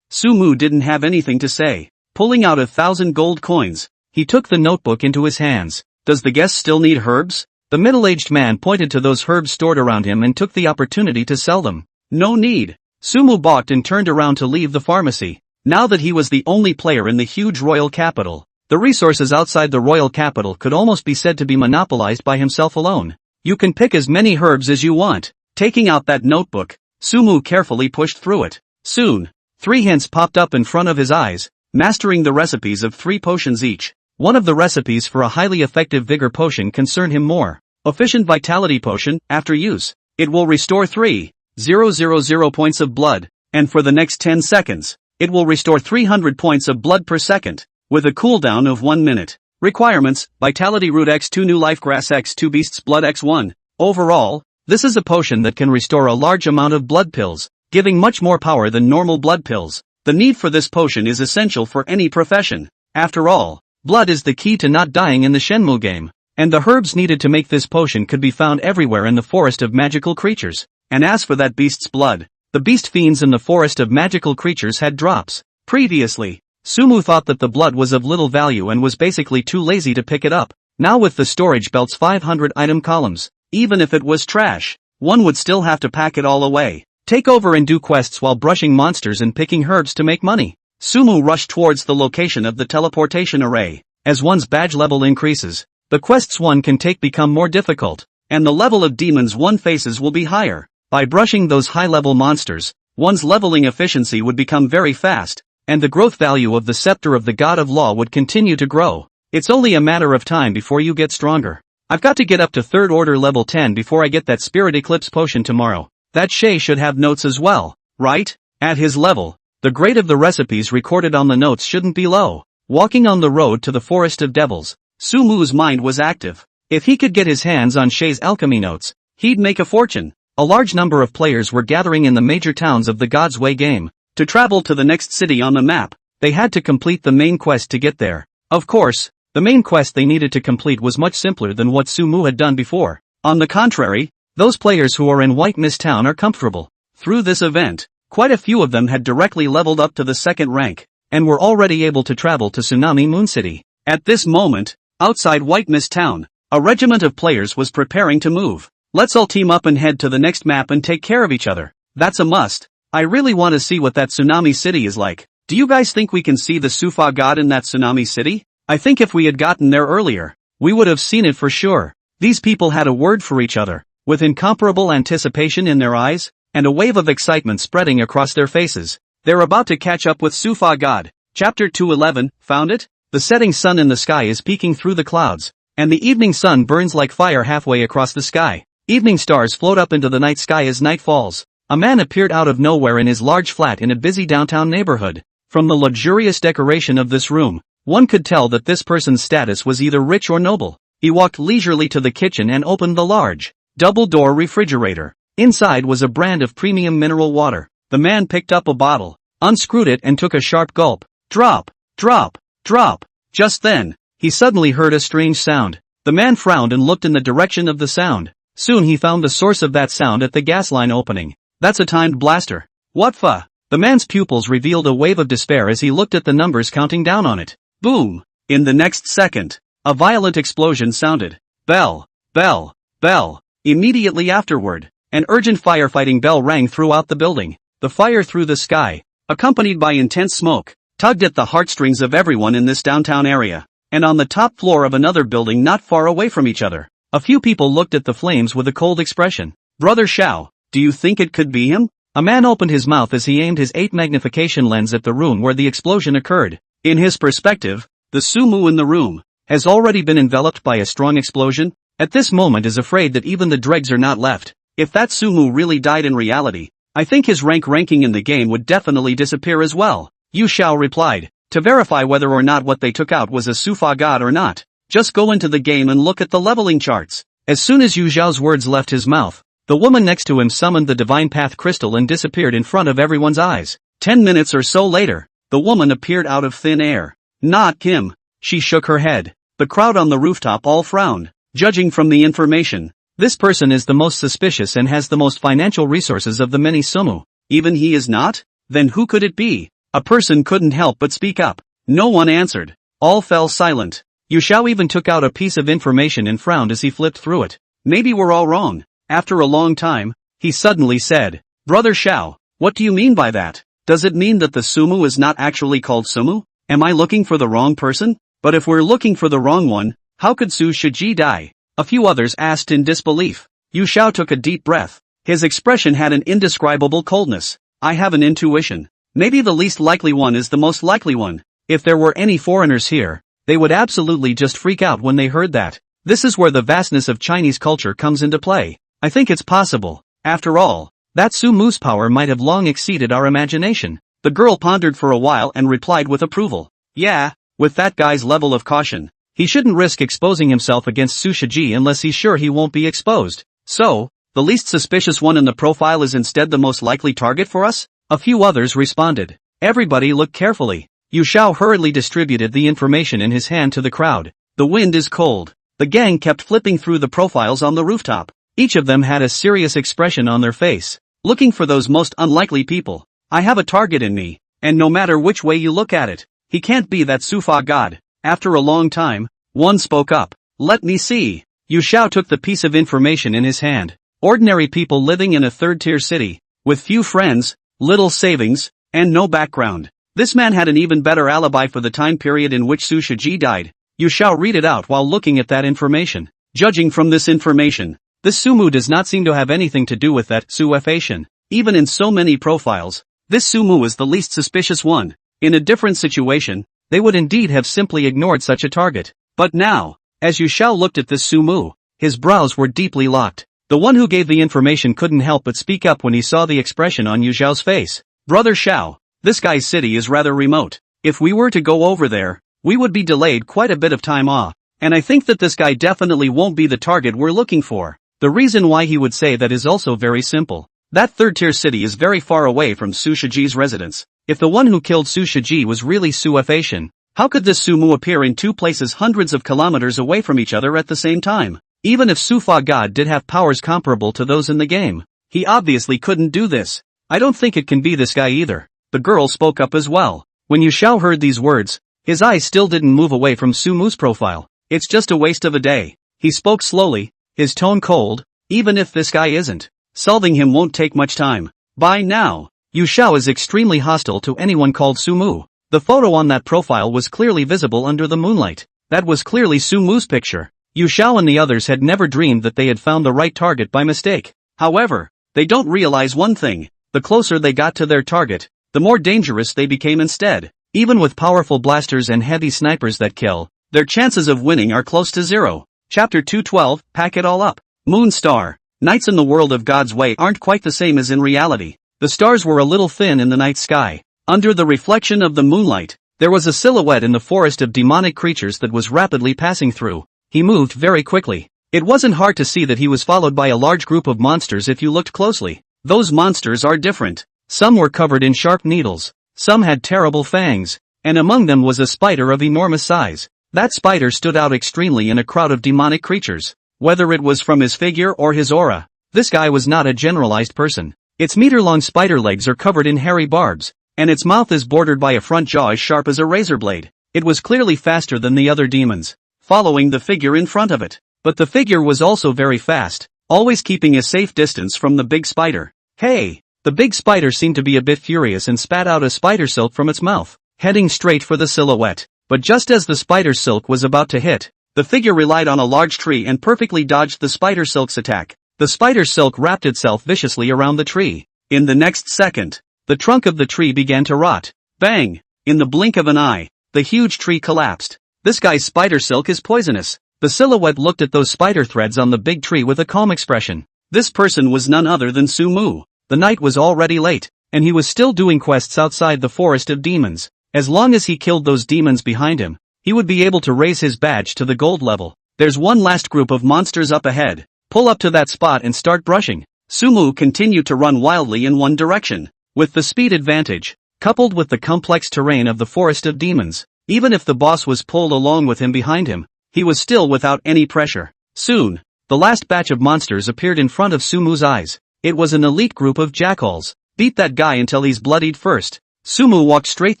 Sumu didn't have anything to say. Pulling out 1,000 gold coins, he took the notebook into his hands. "Does the guest still need herbs?" The middle-aged man pointed to those herbs stored around him and took the opportunity to sell them. "No need." Sumu balked and turned around to leave the pharmacy. Now that he was the only player in the huge royal capital, the resources outside the royal capital could almost be said to be monopolized by himself alone. "You can pick as many herbs as you want." Taking out that notebook, Sumu carefully pushed through it. Soon, 3 hints popped up in front of his eyes, mastering the recipes of 3 potions each. One of the recipes for a highly effective vigor potion concerned him more. Efficient vitality potion, after use, it will restore 3,000 points of blood, and for the next 10 seconds, it will restore 300 points of blood per second, with a cooldown of 1 minute. Requirements: Vitality Root x2, New Life Grass x2, Beast's Blood x1. Overall, this is a potion that can restore a large amount of blood pills, giving much more power than normal blood pills. The need for this potion is essential for any profession. After all, blood is the key to not dying in the Shenmue game, and the herbs needed to make this potion could be found everywhere in the Forest of Magical Creatures. And as for that beast's blood, the beast fiends in the Forest of Magical Creatures had drops. Previously, Sumu thought that the blood was of little value and was basically too lazy to pick it up. Now with the storage belt's 500 item columns, even if it was trash, one would still have to pack it all away, take over and do quests while brushing monsters and picking herbs to make money. Sumu rushed towards the location of the teleportation array. As one's badge level increases, the quests one can take become more difficult, and the level of demons one faces will be higher. By brushing those high-level monsters, one's leveling efficiency would become very fast, and the growth value of the Scepter of the God of Law would continue to grow. It's only a matter of time before you get stronger. I've got to get up to 3rd order level 10 before I get that Spirit Eclipse potion tomorrow. That Shay should have notes as well, right? At his level, the grade of the recipes recorded on the notes shouldn't be low. Walking on the road to the Forest of Devils, Sumu's mind was active. If he could get his hands on Shay's alchemy notes, he'd make a fortune. A large number of players were gathering in the major towns of the God's Way game. To travel to the next city on the map, they had to complete the main quest to get there. Of course, the main quest they needed to complete was much simpler than what Sumu had done before. On the contrary, those players who are in White Mist Town are comfortable. Through this event, quite a few of them had directly leveled up to the second rank, and were already able to travel to Tsunami Moon City. At this moment, outside White Mist Town, a regiment of players was preparing to move. Let's all team up and head to the next map and take care of each other. That's a must. I really want to see what that Tsunami City is like. Do you guys think we can see the Sufa God in that Tsunami City? I think if we had gotten there earlier, we would have seen it for sure. These people had a word for each other, with incomparable anticipation in their eyes, and a wave of excitement spreading across their faces. They're about to catch up with Sufa God. Chapter 211, found it? The setting sun in the sky is peeking through the clouds, and the evening sun burns like fire halfway across the sky. Evening stars float up into the night sky as night falls. A man appeared out of nowhere in his large flat in a busy downtown neighborhood. From the luxurious decoration of this room, one could tell that this person's status was either rich or noble. He walked leisurely to the kitchen and opened the large, double-door refrigerator. Inside was a brand of premium mineral water. The man picked up a bottle, unscrewed it and took a sharp gulp. Drop, drop, drop. Just then, he suddenly heard a strange sound. The man frowned and looked in the direction of the sound. Soon he found the source of that sound at the gas line opening. That's a timed blaster. What fa? The man's pupils revealed a wave of despair as he looked at the numbers counting down on it. Boom! In the next second, a violent explosion sounded. Bell, bell, bell. Immediately afterward, an urgent firefighting bell rang throughout the building. The fire through the sky, accompanied by intense smoke, tugged at the heartstrings of everyone in this downtown area. And on the top floor of another building not far away from each other, a few people looked at the flames with a cold expression. Brother Xiao, do you think it could be him? A man opened his mouth as he aimed his 8 magnification lens at the room where the explosion occurred. In his perspective, the Sumu in the room has already been enveloped by a strong explosion. At this moment is afraid that even the dregs are not left. If that Sumu really died in reality, I think his ranking in the game would definitely disappear as well. Yu Xiao replied, to verify whether or not what they took out was a Sufa God or not, just go into the game and look at the leveling charts. As soon as Yu Xiao's words left his mouth, the woman next to him summoned the Divine Path Crystal and disappeared in front of everyone's eyes. 10 minutes or so later, the woman appeared out of thin air. Not Kim. She shook her head. The crowd on the rooftop all frowned. Judging from the information, this person is the most suspicious and has the most financial resources of the many Sumu. Even he is not? Then who could it be? A person couldn't help but speak up. No one answered. All fell silent. Yu Xiao even took out a piece of information and frowned as he flipped through it. Maybe we're all wrong. After a long time, he suddenly said, Brother Xiao, what do you mean by that? Does it mean that the Sumu is not actually called Sumu? Am I looking for the wrong person? But if we're looking for the wrong one, how could Su Shiji die? A few others asked in disbelief. Yu Xiao took a deep breath. His expression had an indescribable coldness. I have an intuition. Maybe the least likely one is the most likely one. If there were any foreigners here, they would absolutely just freak out when they heard that. This is where the vastness of Chinese culture comes into play. I think it's possible. After all, that Su Mu's power might have long exceeded our imagination. The girl pondered for a while and replied with approval. Yeah, with that guy's level of caution, he shouldn't risk exposing himself against Su Shiji unless he's sure he won't be exposed. So, the least suspicious one in the profile is instead the most likely target for us? A few others responded. Everybody looked carefully. Yu Xiao hurriedly distributed the information in his hand to the crowd. The wind is cold. The gang kept flipping through the profiles on the rooftop. Each of them had a serious expression on their face, looking for those most unlikely people. I have a target in me, and no matter which way you look at it, he can't be that Sufa God. After a long time, one spoke up. Let me see. Yu Xiao took the piece of information in his hand. Ordinary people living in a third-tier city, with few friends, little savings, and no background. This man had an even better alibi for the time period in which Su Shiji died. Yu Xiao read it out while looking at that information. Judging from this information, this Sumu does not seem to have anything to do with that Suefation. Even in so many profiles, this Sumu is the least suspicious one. In a different situation, they would indeed have simply ignored such a target. But now, as Yu Xiao looked at this Sumu, his brows were deeply locked. The one who gave the information couldn't help but speak up when he saw the expression on Yu Xiao's face. Brother Xiao, this guy's city is rather remote. If we were to go over there, we would be delayed quite a bit of time off. And I think that this guy definitely won't be the target we're looking for. The reason why he would say that is also very simple. That third-tier city is very far away from Su Shiji's residence. If the one who killed Su Shiji was really Su Facian, how could this Su Mu appear in two places hundreds of kilometers away from each other at the same time? Even if Su Fa God did have powers comparable to those in the game, he obviously couldn't do this. I don't think it can be this guy either. The girl spoke up as well. When Yu Xiao heard these words, his eyes still didn't move away from Su Mu's profile. It's just a waste of a day. He spoke slowly, his tone cold. Even if this guy isn't, solving him won't take much time. By now, Yu Xiao is extremely hostile to anyone called Su Mu. The photo on that profile was clearly visible under the moonlight. That was clearly Su Mu's picture. Yu Xiao and the others had never dreamed that they had found the right target by mistake. However, they don't realize one thing. The closer they got to their target, the more dangerous they became instead. Even with powerful blasters and heavy snipers that kill, their chances of winning are close to zero. Chapter 212, Pack It All Up. Moon Star. Nights in the world of God's Way aren't quite the same as in reality. The stars were a little thin in the night sky. Under the reflection of the moonlight, there was a silhouette in the forest of demonic creatures that was rapidly passing through. He moved very quickly. It wasn't hard to see that he was followed by a large group of monsters if you looked closely. Those monsters are different. Some were covered in sharp needles. Some had terrible fangs. And among them was a spider of enormous size. That spider stood out extremely in a crowd of demonic creatures. Whether it was from his figure or his aura, this guy was not a generalized person. Its meter-long spider legs are covered in hairy barbs, and its mouth is bordered by a front jaw as sharp as a razor blade. It was clearly faster than the other demons, following the figure in front of it. But the figure was also very fast, always keeping a safe distance from the big spider. Hey! The big spider seemed to be a bit furious and spat out a spider silk from its mouth, heading straight for the silhouette. But just as the spider silk was about to hit, the figure relied on a large tree and perfectly dodged the spider silk's attack. The spider silk wrapped itself viciously around the tree. In the next second, the trunk of the tree began to rot. Bang! In the blink of an eye, the huge tree collapsed. This guy's spider silk is poisonous. The silhouette looked at those spider threads on the big tree with a calm expression. This person was none other than Su Mu. The night was already late, and he was still doing quests outside the forest of demons. As long as he killed those demons behind him, he would be able to raise his badge to the gold level. There's one last group of monsters up ahead. Pull up to that spot and start brushing. Su Mu continued to run wildly in one direction. With the speed advantage, coupled with the complex terrain of the forest of demons, even if the boss was pulled along with him behind him, he was still without any pressure. Soon, the last batch of monsters appeared in front of Su Mu's eyes. It was an elite group of jackals. Beat that guy until he's bloodied first. Su Mu walked straight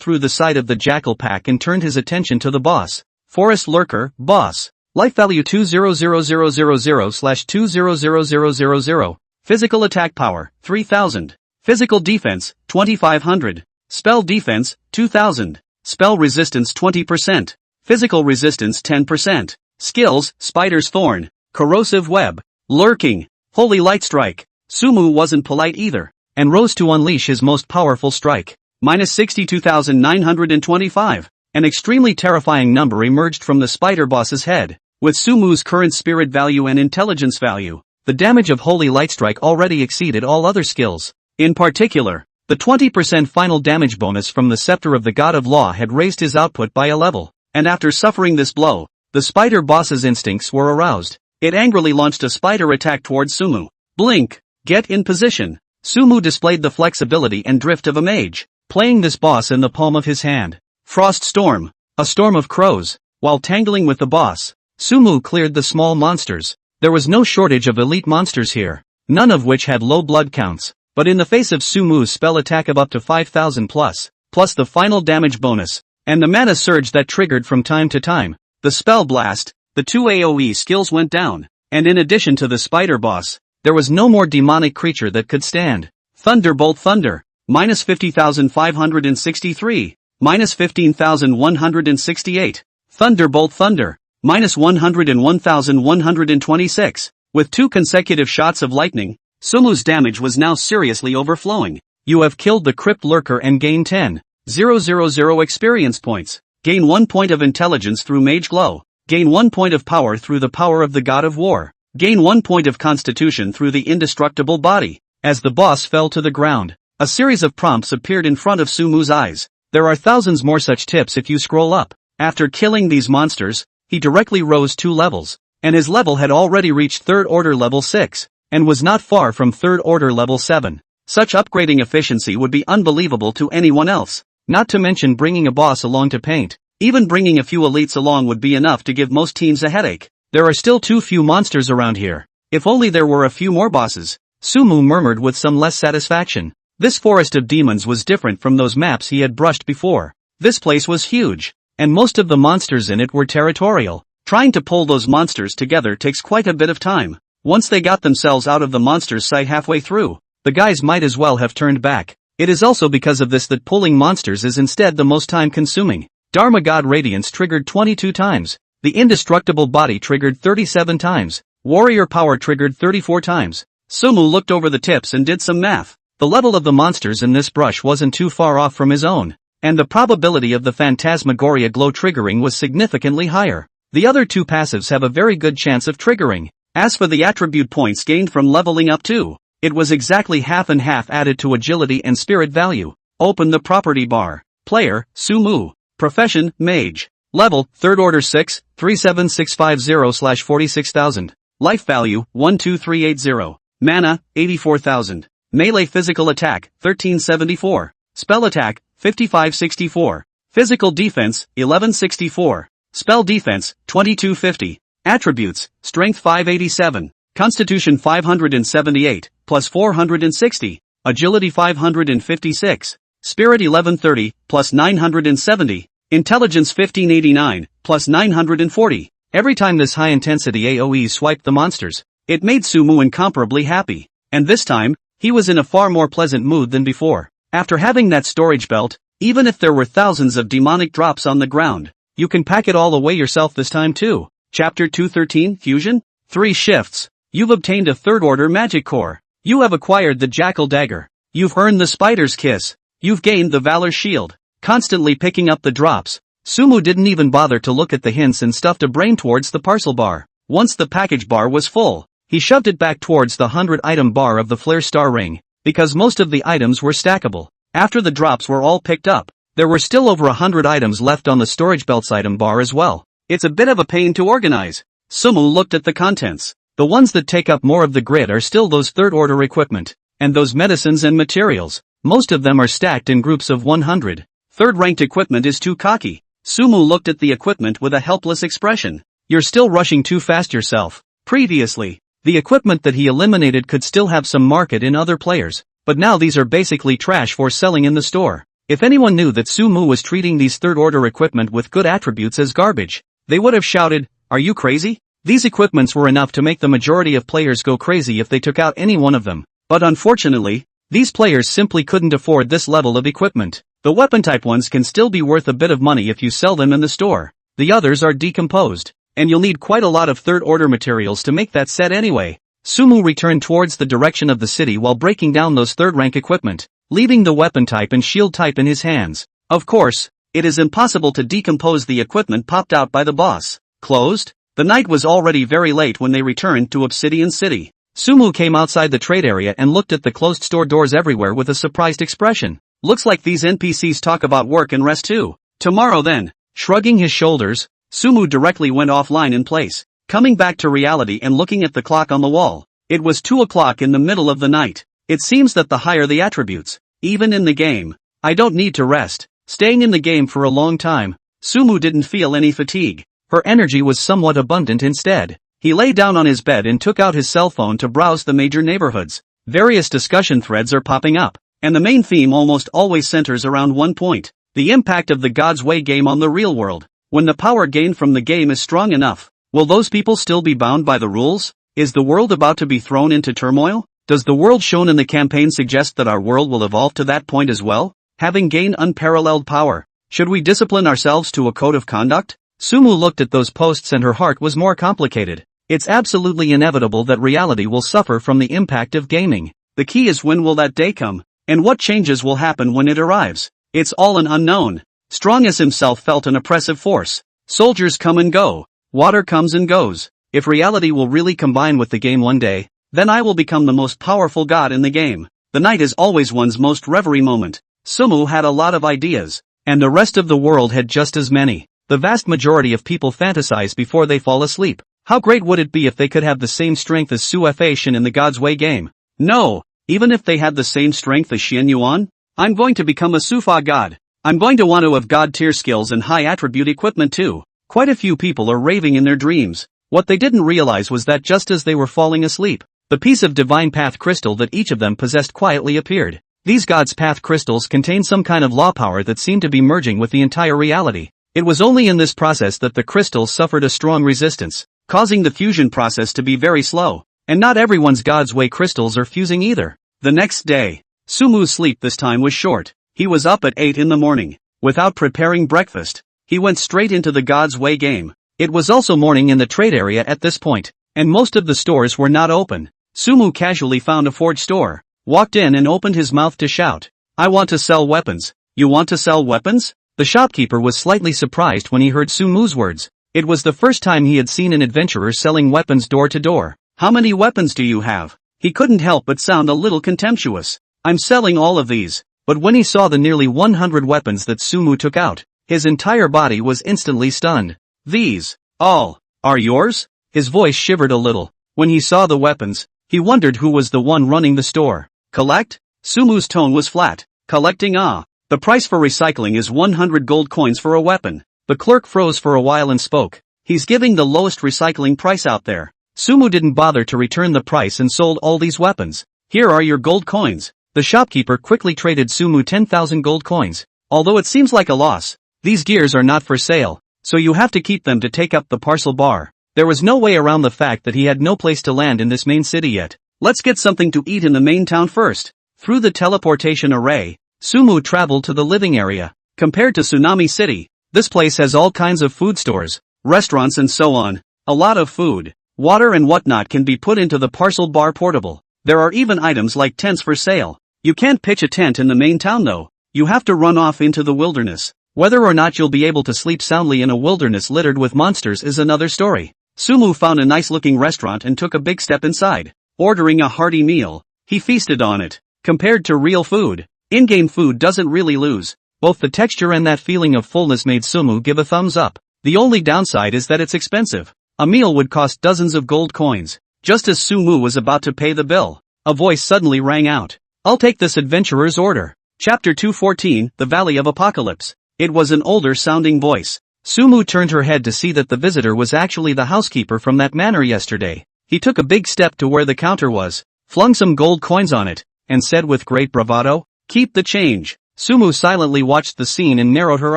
through the side of the jackal pack and turned his attention to the boss. Forest Lurker, boss. Life value 200000/200000. Physical attack power, 3000. Physical defense, 2500. Spell defense, 2000. Spell resistance 20%. Physical resistance 10%. Skills, Spider's Thorn. Corrosive Web. Lurking. Holy Light Strike. Su Mu wasn't polite either, and rose to unleash his most powerful strike. Minus 62,925. An extremely terrifying number emerged from the spider boss's head. With Su Mu's current spirit value and intelligence value, the damage of Holy Light Strike already exceeded all other skills. In particular, the 20% final damage bonus from the Scepter of the God of Law had raised his output by a level, and after suffering this blow, the spider boss's instincts were aroused. It angrily launched a spider attack towards Su Mu. Blink! Get in position! Su Mu displayed the flexibility and drift of a mage, playing this boss in the palm of his hand. Frost Storm. A storm of crows. While tangling with the boss, Su Mu cleared the small monsters. There was no shortage of elite monsters here, none of which had low blood counts, but in the face of Su Mu's spell attack of up to 5,000 plus the final damage bonus, and the mana surge that triggered from time to time, the spell blast, the two AoE skills went down, and in addition to the spider boss, there was no more demonic creature that could stand. Thunderbolt Thunder. Minus 50,563. Minus 15,168. Thunderbolt Thunder. Minus 101,126. With two consecutive shots of lightning, Su Mu's damage was now seriously overflowing. You have killed the Crypt Lurker and gain 10,000 experience points. Gain 1 point of intelligence through Mage Glow. Gain 1 point of power through the power of the God of War. Gain 1 point of constitution through the indestructible body. As the boss fell to the ground, a series of prompts appeared in front of Su Mu's eyes. There are thousands more such tips if you scroll up. After killing these monsters, he directly rose 2 levels, and his level had already reached 3rd order level 6, and was not far from 3rd order level 7. Such upgrading efficiency would be unbelievable to anyone else. Not to mention bringing a boss along to paint. Even bringing a few elites along would be enough to give most teams a headache. There are still too few monsters around here. If only there were a few more bosses. Sumu murmured with some less satisfaction. This forest of demons was different from those maps he had brushed before. This place was huge, and most of the monsters in it were territorial. Trying to pull those monsters together takes quite a bit of time. Once they got themselves out of the monster's sight halfway through, the guys might as well have turned back. It is also because of this that pulling monsters is instead the most time-consuming. Dharma God Radiance triggered 22 times. The Indestructible Body triggered 37 times. Warrior Power triggered 34 times. Sumu looked over the tips and did some math. The level of the monsters in this brush wasn't too far off from his own, and the probability of the Phantasmagoria glow triggering was significantly higher. The other two passives have a very good chance of triggering. As for the attribute points gained from leveling up too, it was exactly half and half added to agility and spirit value. Open the property bar. Player, Sumu. Profession, Mage. Level, 3rd Order 6, 37650/46000. Life value, 12380. Mana, 84,000. Melee physical attack, 1374. Spell attack, 5564. Physical defense, 1164. Spell defense, 2250. Attributes, Strength 587. Constitution 578, plus 460. Agility 556. Spirit 1130, plus 970. Intelligence 1589, plus 940. Every time this high-intensity AoE swiped the monsters, it made Sumu incomparably happy. And this time, he was in a far more pleasant mood than before. After having that storage belt, even if there were thousands of demonic drops on the ground, you can pack it all away yourself this time too. Chapter 213, Fusion? 3 shifts. You've obtained a 3rd Order magic core. You have acquired the Jackal Dagger. You've earned the Spider's Kiss. You've gained the Valor Shield. Constantly picking up the drops, Sumu didn't even bother to look at the hints and stuffed a brain towards the parcel bar. Once the package bar was full, he shoved it back towards the 100-item bar of the Flare Star Ring, because most of the items were stackable. After the drops were all picked up, there were still over 100 items left on the storage belts item bar as well. It's a bit of a pain to organize. Sumu looked at the contents. The ones that take up more of the grid are still those 3rd Order equipment, and those medicines and materials. Most of them are stacked in groups of 100. 3rd ranked equipment is too cocky. Sumu looked at the equipment with a helpless expression. You're still rushing too fast yourself. Previously, the equipment that he eliminated could still have some market in other players, but now these are basically trash for selling in the store. If anyone knew that Sumu was treating these 3rd Order equipment with good attributes as garbage, they would have shouted, "Are you crazy?" These equipments were enough to make the majority of players go crazy if they took out any one of them. But unfortunately, these players simply couldn't afford this level of equipment. The weapon-type ones can still be worth a bit of money if you sell them in the store. The others are decomposed, and you'll need quite a lot of 3rd Order materials to make that set anyway. Sumu returned towards the direction of the city while breaking down those 3rd-rank equipment, leaving the weapon-type and shield-type in his hands. Of course, it is impossible to decompose the equipment popped out by the boss. Closed? The night was already very late when they returned to Obsidian City. Sumu came outside the trade area and looked at the closed store doors everywhere with a surprised expression. Looks like these NPCs talk about work and rest too. Tomorrow then. Shrugging his shoulders, Sumu directly went offline in place, coming back to reality and looking at the clock on the wall. It was 2 o'clock in the middle of the night. It seems that the higher the attributes, even in the game, I don't need to rest. Staying in the game for a long time, Sumu didn't feel any fatigue. Her energy was somewhat abundant instead. He lay down on his bed and took out his cell phone to browse the major neighborhoods. Various discussion threads are popping up, and the main theme almost always centers around one point: the impact of the God's Way game on the real world. When the power gained from the game is strong enough, will those people still be bound by the rules? Is the world about to be thrown into turmoil? Does the world shown in the campaign suggest that our world will evolve to that point as well? Having gained unparalleled power, should we discipline ourselves to a code of conduct? Sumu looked at those posts and her heart was more complicated. It's absolutely inevitable that reality will suffer from the impact of gaming. The key is, when will that day come? And what changes will happen when it arrives? It's all an unknown. Strong as himself felt an oppressive force. Soldiers come and go. Water comes and goes. If reality will really combine with the game one day, then I will become the most powerful god in the game. The night is always one's most reverie moment. Sumu had a lot of ideas, and the rest of the world had just as many. The vast majority of people fantasize before they fall asleep. How great would it be if they could have the same strength as Su Fa Shin in the God's Way game? No, even if they had the same strength as Xian Yuan? I'm going to become a Sufa god. I'm going to want to have god-tier skills and high-attribute equipment too. Quite a few people are raving in their dreams. What they didn't realize was that just as they were falling asleep, the piece of divine path crystal that each of them possessed quietly appeared. These gods' path crystals contain some kind of law power that seemed to be merging with the entire reality. It was only in this process that the crystals suffered a strong resistance, causing the fusion process to be very slow. And not everyone's God's way crystals are fusing either. The next day, Sumu's sleep this time was short. He was up at 8 in the morning. Without preparing breakfast, he went straight into the God's Way game. It was also morning in the trade area at this point, and most of the stores were not open. Sumu casually found a forge store, walked in and opened his mouth to shout, "I want to sell weapons." "You want to sell weapons?" The shopkeeper was slightly surprised when he heard Sumu's words. It was the first time he had seen an adventurer selling weapons door to door. "How many weapons do you have?" He couldn't help but sound a little contemptuous. "I'm selling all of these." But when he saw the nearly 100 weapons that Sumu took out, his entire body was instantly stunned. "These, all, are yours?" His voice shivered a little. When he saw the weapons, he wondered who was the one running the store. "Collect?" Sumu's tone was flat. "Collecting? Ah. The price for recycling is 100 gold coins for a weapon." The clerk froze for a while and spoke. "He's giving the lowest recycling price out there." Sumu didn't bother to return the price and sold all these weapons. "Here are your gold coins." The shopkeeper quickly traded Sumu 10,000 gold coins. "Although it seems like a loss, these gears are not for sale, so you have to keep them to take up the parcel bar." There was no way around the fact that he had no place to land in this main city yet. "Let's get something to eat in the main town first." Through the teleportation array, Sumu traveled to the living area. Compared to Tsunami City, this place has all kinds of food stores, restaurants and so on. A lot of food, water and whatnot can be put into the parcel bar portable. There are even items like tents for sale. You can't pitch a tent in the main town though. You have to run off into the wilderness. Whether or not you'll be able to sleep soundly in a wilderness littered with monsters is another story. Sumu found a nice-looking restaurant and took a big step inside. Ordering a hearty meal, he feasted on it. Compared to real food, in-game food doesn't really lose. Both the texture and that feeling of fullness made Sumu give a thumbs up. The only downside is that it's expensive. A meal would cost dozens of gold coins. Just as Sumu was about to pay the bill, a voice suddenly rang out. "I'll take this adventurer's order." Chapter 214, The Valley of Apocalypse. It was an older-sounding voice. Sumu turned her head to see that the visitor was actually the housekeeper from that manor yesterday. He took a big step to where the counter was, flung some gold coins on it, and said with great bravado, "Keep the change." Sumu silently watched the scene and narrowed her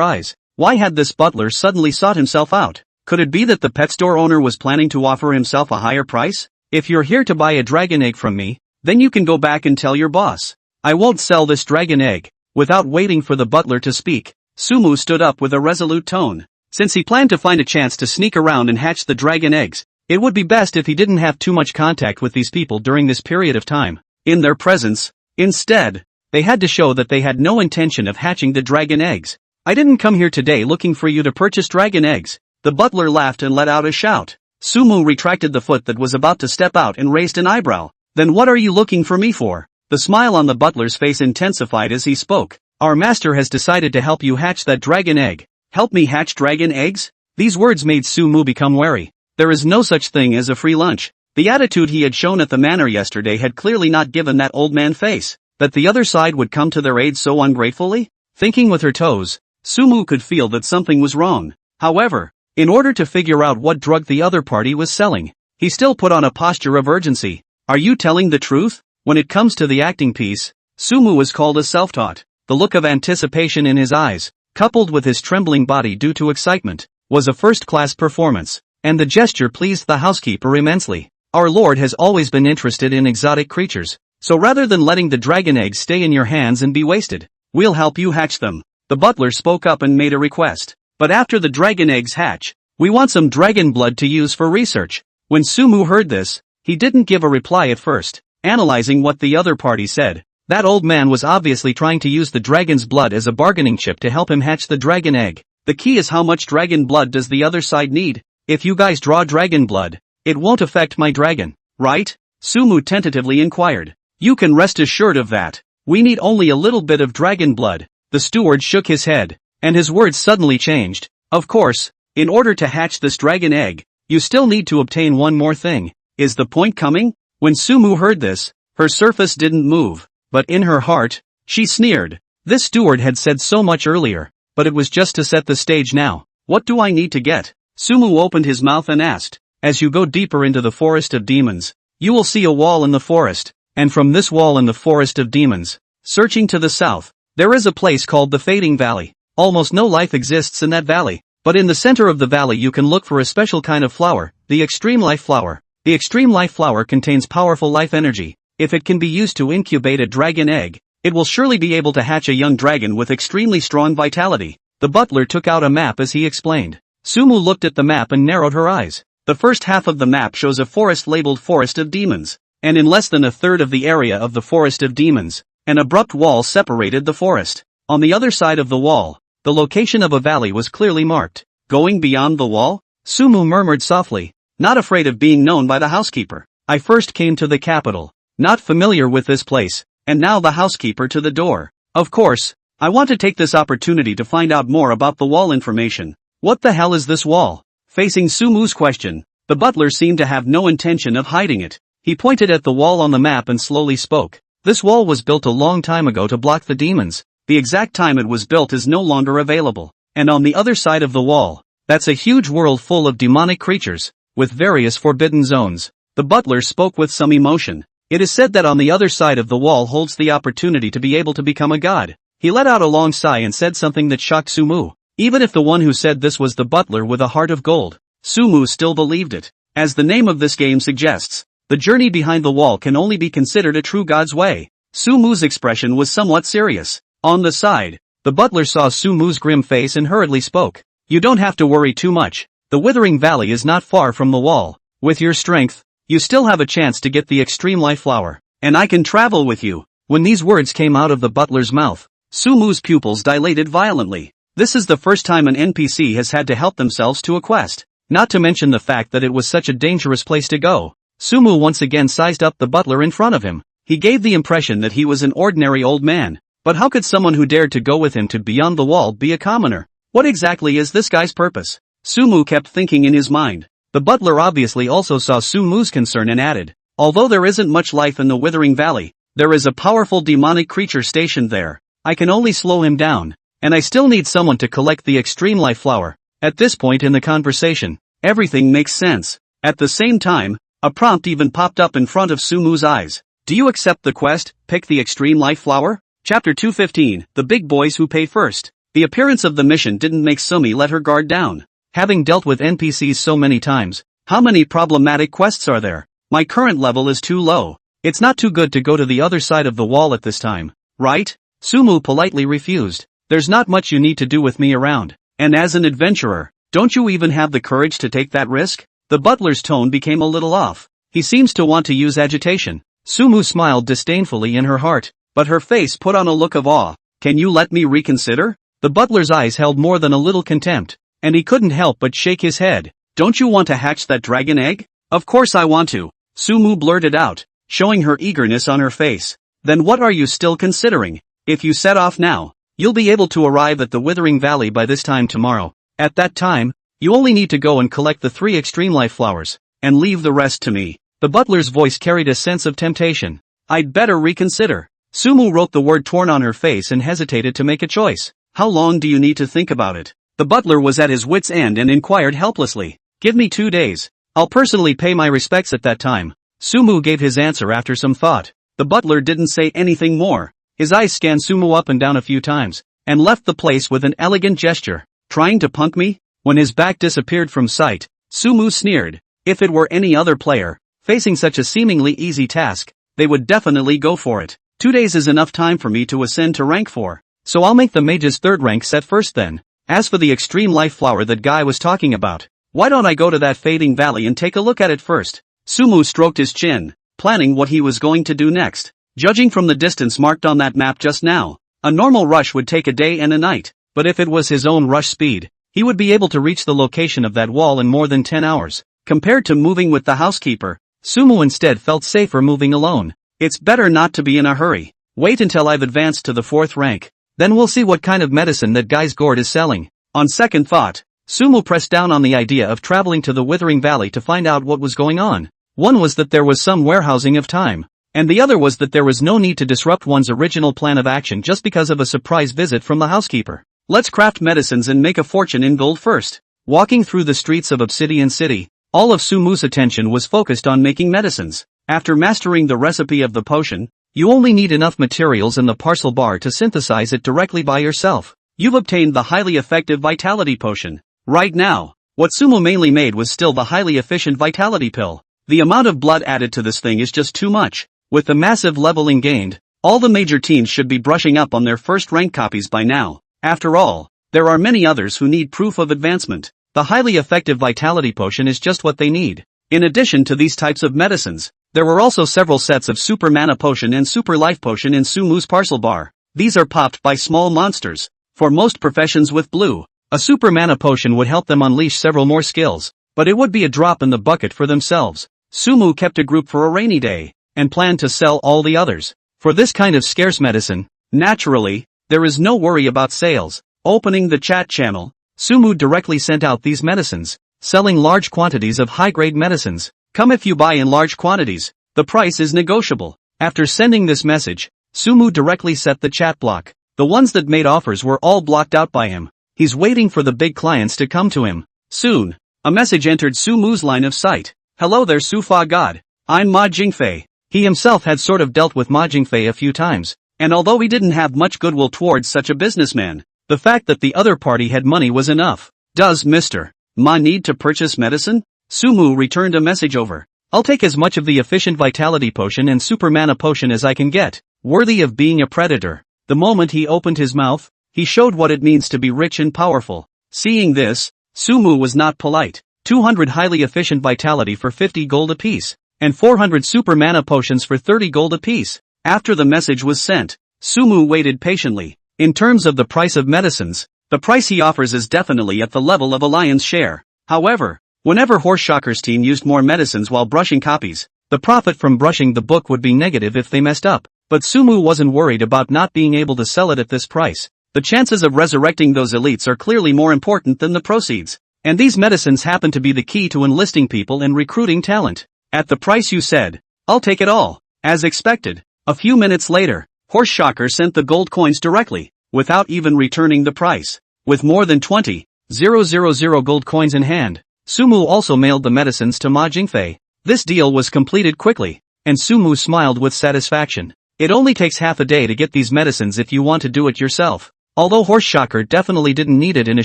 eyes. Why had this butler suddenly sought himself out? Could it be that the pet store owner was planning to offer himself a higher price? "If you're here to buy a dragon egg from me, then you can go back and tell your boss. I won't sell this dragon egg." Without waiting for the butler to speak, Sumu stood up with a resolute tone. Since he planned to find a chance to sneak around and hatch the dragon eggs, it would be best if he didn't have too much contact with these people during this period of time. In their presence, instead, they had to show that they had no intention of hatching the dragon eggs. "I didn't come here today looking for you to purchase dragon eggs." The butler laughed and let out a shout. Sumu retracted the foot that was about to step out and raised an eyebrow. "Then what are you looking for me for?" The smile on the butler's face intensified as he spoke. "Our master has decided to help you hatch that dragon egg." "Help me hatch dragon eggs?" These words made Sumu become wary. There is no such thing as a free lunch. The attitude he had shown at the manor yesterday had clearly not given that old man face. That the other side would come to their aid so ungratefully? Thinking with her toes, Sumu could feel that something was wrong. However, in order to figure out what drug the other party was selling, he still put on a posture of urgency. "Are you telling the truth?" When it comes to the acting piece, Sumu was called a self-taught. The look of anticipation in his eyes, coupled with his trembling body due to excitement, was a first-class performance, and the gesture pleased the housekeeper immensely. "Our lord has always been interested in exotic creatures, so rather than letting the dragon eggs stay in your hands and be wasted, we'll help you hatch them." The butler spoke up and made a request. "But after the dragon eggs hatch, we want some dragon blood to use for research." When Sumu heard this, he didn't give a reply at first. Analyzing what the other party said, that old man was obviously trying to use the dragon's blood as a bargaining chip to help him hatch the dragon egg. The key is how much dragon blood does the other side need? "If you guys draw dragon blood, it won't affect my dragon, right?" Sumu tentatively inquired. "You can rest assured of that. We need only a little bit of dragon blood." The steward shook his head, and his words suddenly changed. "Of course, in order to hatch this dragon egg, you still need to obtain one more thing. Is the point coming?" When Sumu heard this, Her surface didn't move, but in her heart, she sneered. This steward had said so much earlier, but it was just to set the stage now. What do I need to get? Sumu opened his mouth and asked. As you go deeper into the forest of demons, you will see a wall in the forest, and from this wall in the forest of demons, searching to the south, there is a place called the Fading Valley. Almost no life exists in that valley, but in the center of the valley you can look for a special kind of flower, the Extreme Life Flower. The Extreme Life Flower contains powerful life energy. If it can be used to incubate a dragon egg, it will surely be able to hatch a young dragon with extremely strong vitality. The butler took out a map as he explained. Sumu looked at the map and narrowed her eyes. The first half of the map shows a forest labeled Forest of Demons, and in less than a third of the area of the Forest of Demons, an abrupt wall separated the forest. On the other side of the wall, the location of a valley was clearly marked. Going beyond the wall? Sumu murmured softly, not afraid of being known by the housekeeper. I first came to the capital, not familiar with this place, and now the housekeeper to the door. Of course, I want to take this opportunity to find out more about the wall information. What the hell is this wall? Facing Sumu's question, the butler seemed to have no intention of hiding it. He pointed at the wall on the map and slowly spoke. This wall was built a long time ago to block the demons. The exact time it was built is no longer available. And on the other side of the wall, that's a huge world full of demonic creatures, with various forbidden zones. The butler spoke with some emotion. It is said that on the other side of the wall holds the opportunity to be able to become a god. He let out a long sigh and said something that shocked Sumu. Even if the one who said this was the butler with a heart of gold, Sumu still believed it. As the name of this game suggests, the journey behind the wall can only be considered a true god's way. Sumu's expression was somewhat serious. On the side, the butler saw Sumu's grim face and hurriedly spoke. You don't have to worry too much. The Withering Valley is not far from the wall. With your strength, you still have a chance to get the Extreme Life Flower, and I can travel with you. When these words came out of the butler's mouth, Sumu's pupils dilated violently. This is the first time an NPC has had to help themselves to a quest, not to mention the fact that it was such a dangerous place to go. Sumu once again sized up the butler in front of him. He gave the impression that he was an ordinary old man, but how could someone who dared to go with him to beyond the wall be a commoner? What exactly is this guy's purpose? Sumu kept thinking in his mind. The butler obviously also saw Sumu's concern and added, although there isn't much life in the Withering Valley, there is a powerful demonic creature stationed there. I can only slow him down, and I still need someone to collect the Extreme Life Flower. At this point in the conversation, everything makes sense. At the same time, a prompt even popped up in front of Sumu's eyes. Do you accept the quest, pick the Extreme Life Flower? Chapter 215, The Big Boys Who Pay First. The appearance of the mission didn't make Sumi let her guard down. Having dealt with NPCs so many times, how many problematic quests are there? My current level is too low. It's not too good to go to the other side of the wall at this time, right? Sumu politely refused. There's not much you need to do with me around. And as an adventurer, don't you even have the courage to take that risk? The butler's tone became a little off. He seems to want to use agitation. Sumu smiled disdainfully in her heart, but her face put on a look of awe. Can you let me reconsider? The butler's eyes held more than a little contempt, and he couldn't help but shake his head. Don't you want to hatch that dragon egg? Of course I want to, Sumu blurted out, showing her eagerness on her face. Then what are you still considering? If you set off now, you'll be able to arrive at the Withering Valley by this time tomorrow. At that time, you only need to go and collect the 3 Extreme Life Flowers, and leave the rest to me. The butler's voice carried a sense of temptation. I'd better reconsider. Sumu wrote the word torn on her face and hesitated to make a choice. How long do you need to think about it? The butler was at his wit's end and inquired helplessly. Give me 2 days. I'll personally pay my respects at that time. Sumu gave his answer after some thought. The butler didn't say anything more. His eyes scanned Sumu up and down a few times, and left the place with an elegant gesture. Trying to punk me? When his back disappeared from sight, Sumu sneered. If it were any other player, facing such a seemingly easy task, they would definitely go for it. 2 days is enough time for me to ascend to rank 4. So I'll make the mage's 3rd rank set first then. As for the Extreme Life Flower that guy was talking about, why don't I go to that Fading Valley and take a look at it first? Sumu stroked his chin, planning what he was going to do next. Judging from the distance marked on that map just now, a normal rush would take a day and a night, but if it was his own rush speed, he would be able to reach the location of that wall in more than 10 hours. Compared to moving with the housekeeper, Sumu instead felt safer moving alone. It's better not to be in a hurry. Wait until I've advanced to the 4th rank. Then we'll see what kind of medicine that guy's gourd is selling. On second thought, Sumu pressed down on the idea of traveling to the Withering Valley to find out what was going on. One was that there was some warehousing of time. and the other was that there was no need to disrupt one's original plan of action just because of a surprise visit from the housekeeper. Let's craft medicines and make a fortune in gold first. Walking through the streets of Obsidian City, all of Sumu's attention was focused on making medicines. After mastering the recipe of the potion, you only need enough materials in the parcel bar to synthesize it directly by yourself. You've obtained the highly effective vitality potion. Right now, what Sumu mainly made was still the highly efficient vitality pill. The amount of blood added to this thing is just too much. With the massive leveling gained, all the major teams should be brushing up on their first rank copies by now. After all, there are many others who need proof of advancement. The highly effective vitality potion is just what they need. In addition to these types of medicines, there were also several sets of Super Mana Potion and Super Life Potion in Sumu's parcel bar. These are popped by small monsters. For most professions with blue, a Super Mana Potion would help them unleash several more skills, but it would be a drop in the bucket for themselves. Sumu kept a group for a rainy day, and planned to sell all the others. For this kind of scarce medicine, naturally, there is no worry about sales. Opening the chat channel, Sumu directly sent out these medicines, selling large quantities of high-grade medicines. Come if you buy in large quantities, the price is negotiable. After sending this message, Sumu directly set the chat block. The ones that made offers were all blocked out by him. He's waiting for the big clients to come to him. Soon, a message entered Sumu's line of sight. Hello there Sufa God. I'm Ma Jingfei. He himself had sort of dealt with Ma Jingfei a few times, and although he didn't have much goodwill towards such a businessman, the fact that the other party had money was enough. Does Mr. Ma need to purchase medicine? Sumu returned a message over. I'll take as much of the efficient vitality potion and super mana potion as I can get, worthy of being a predator. The moment he opened his mouth, he showed what it means to be rich and powerful. Seeing this, Sumu was not polite. 200 highly efficient vitality for 50 gold apiece, and 400 super mana potions for 30 gold apiece. After the message was sent, Sumu waited patiently. In terms of the price of medicines, the price he offers is definitely at the level of a lion's share. However, whenever Horseshocker's team used more medicines while brushing copies, the profit from brushing the book would be negative if they messed up. But Sumu wasn't worried about not being able to sell it at this price. The chances of resurrecting those elites are clearly more important than the proceeds. And these medicines happen to be the key to enlisting people and recruiting talent. At the price you said, I'll take it all. As expected, a few minutes later, Horseshocker sent the gold coins directly, without even returning the price. With more than 20,000 gold coins in hand, Sumu also mailed the medicines to Ma Jingfei. This deal was completed quickly, and Sumu smiled with satisfaction. It only takes half a day to get these medicines if you want to do it yourself. Although Horseshocker definitely didn't need it in a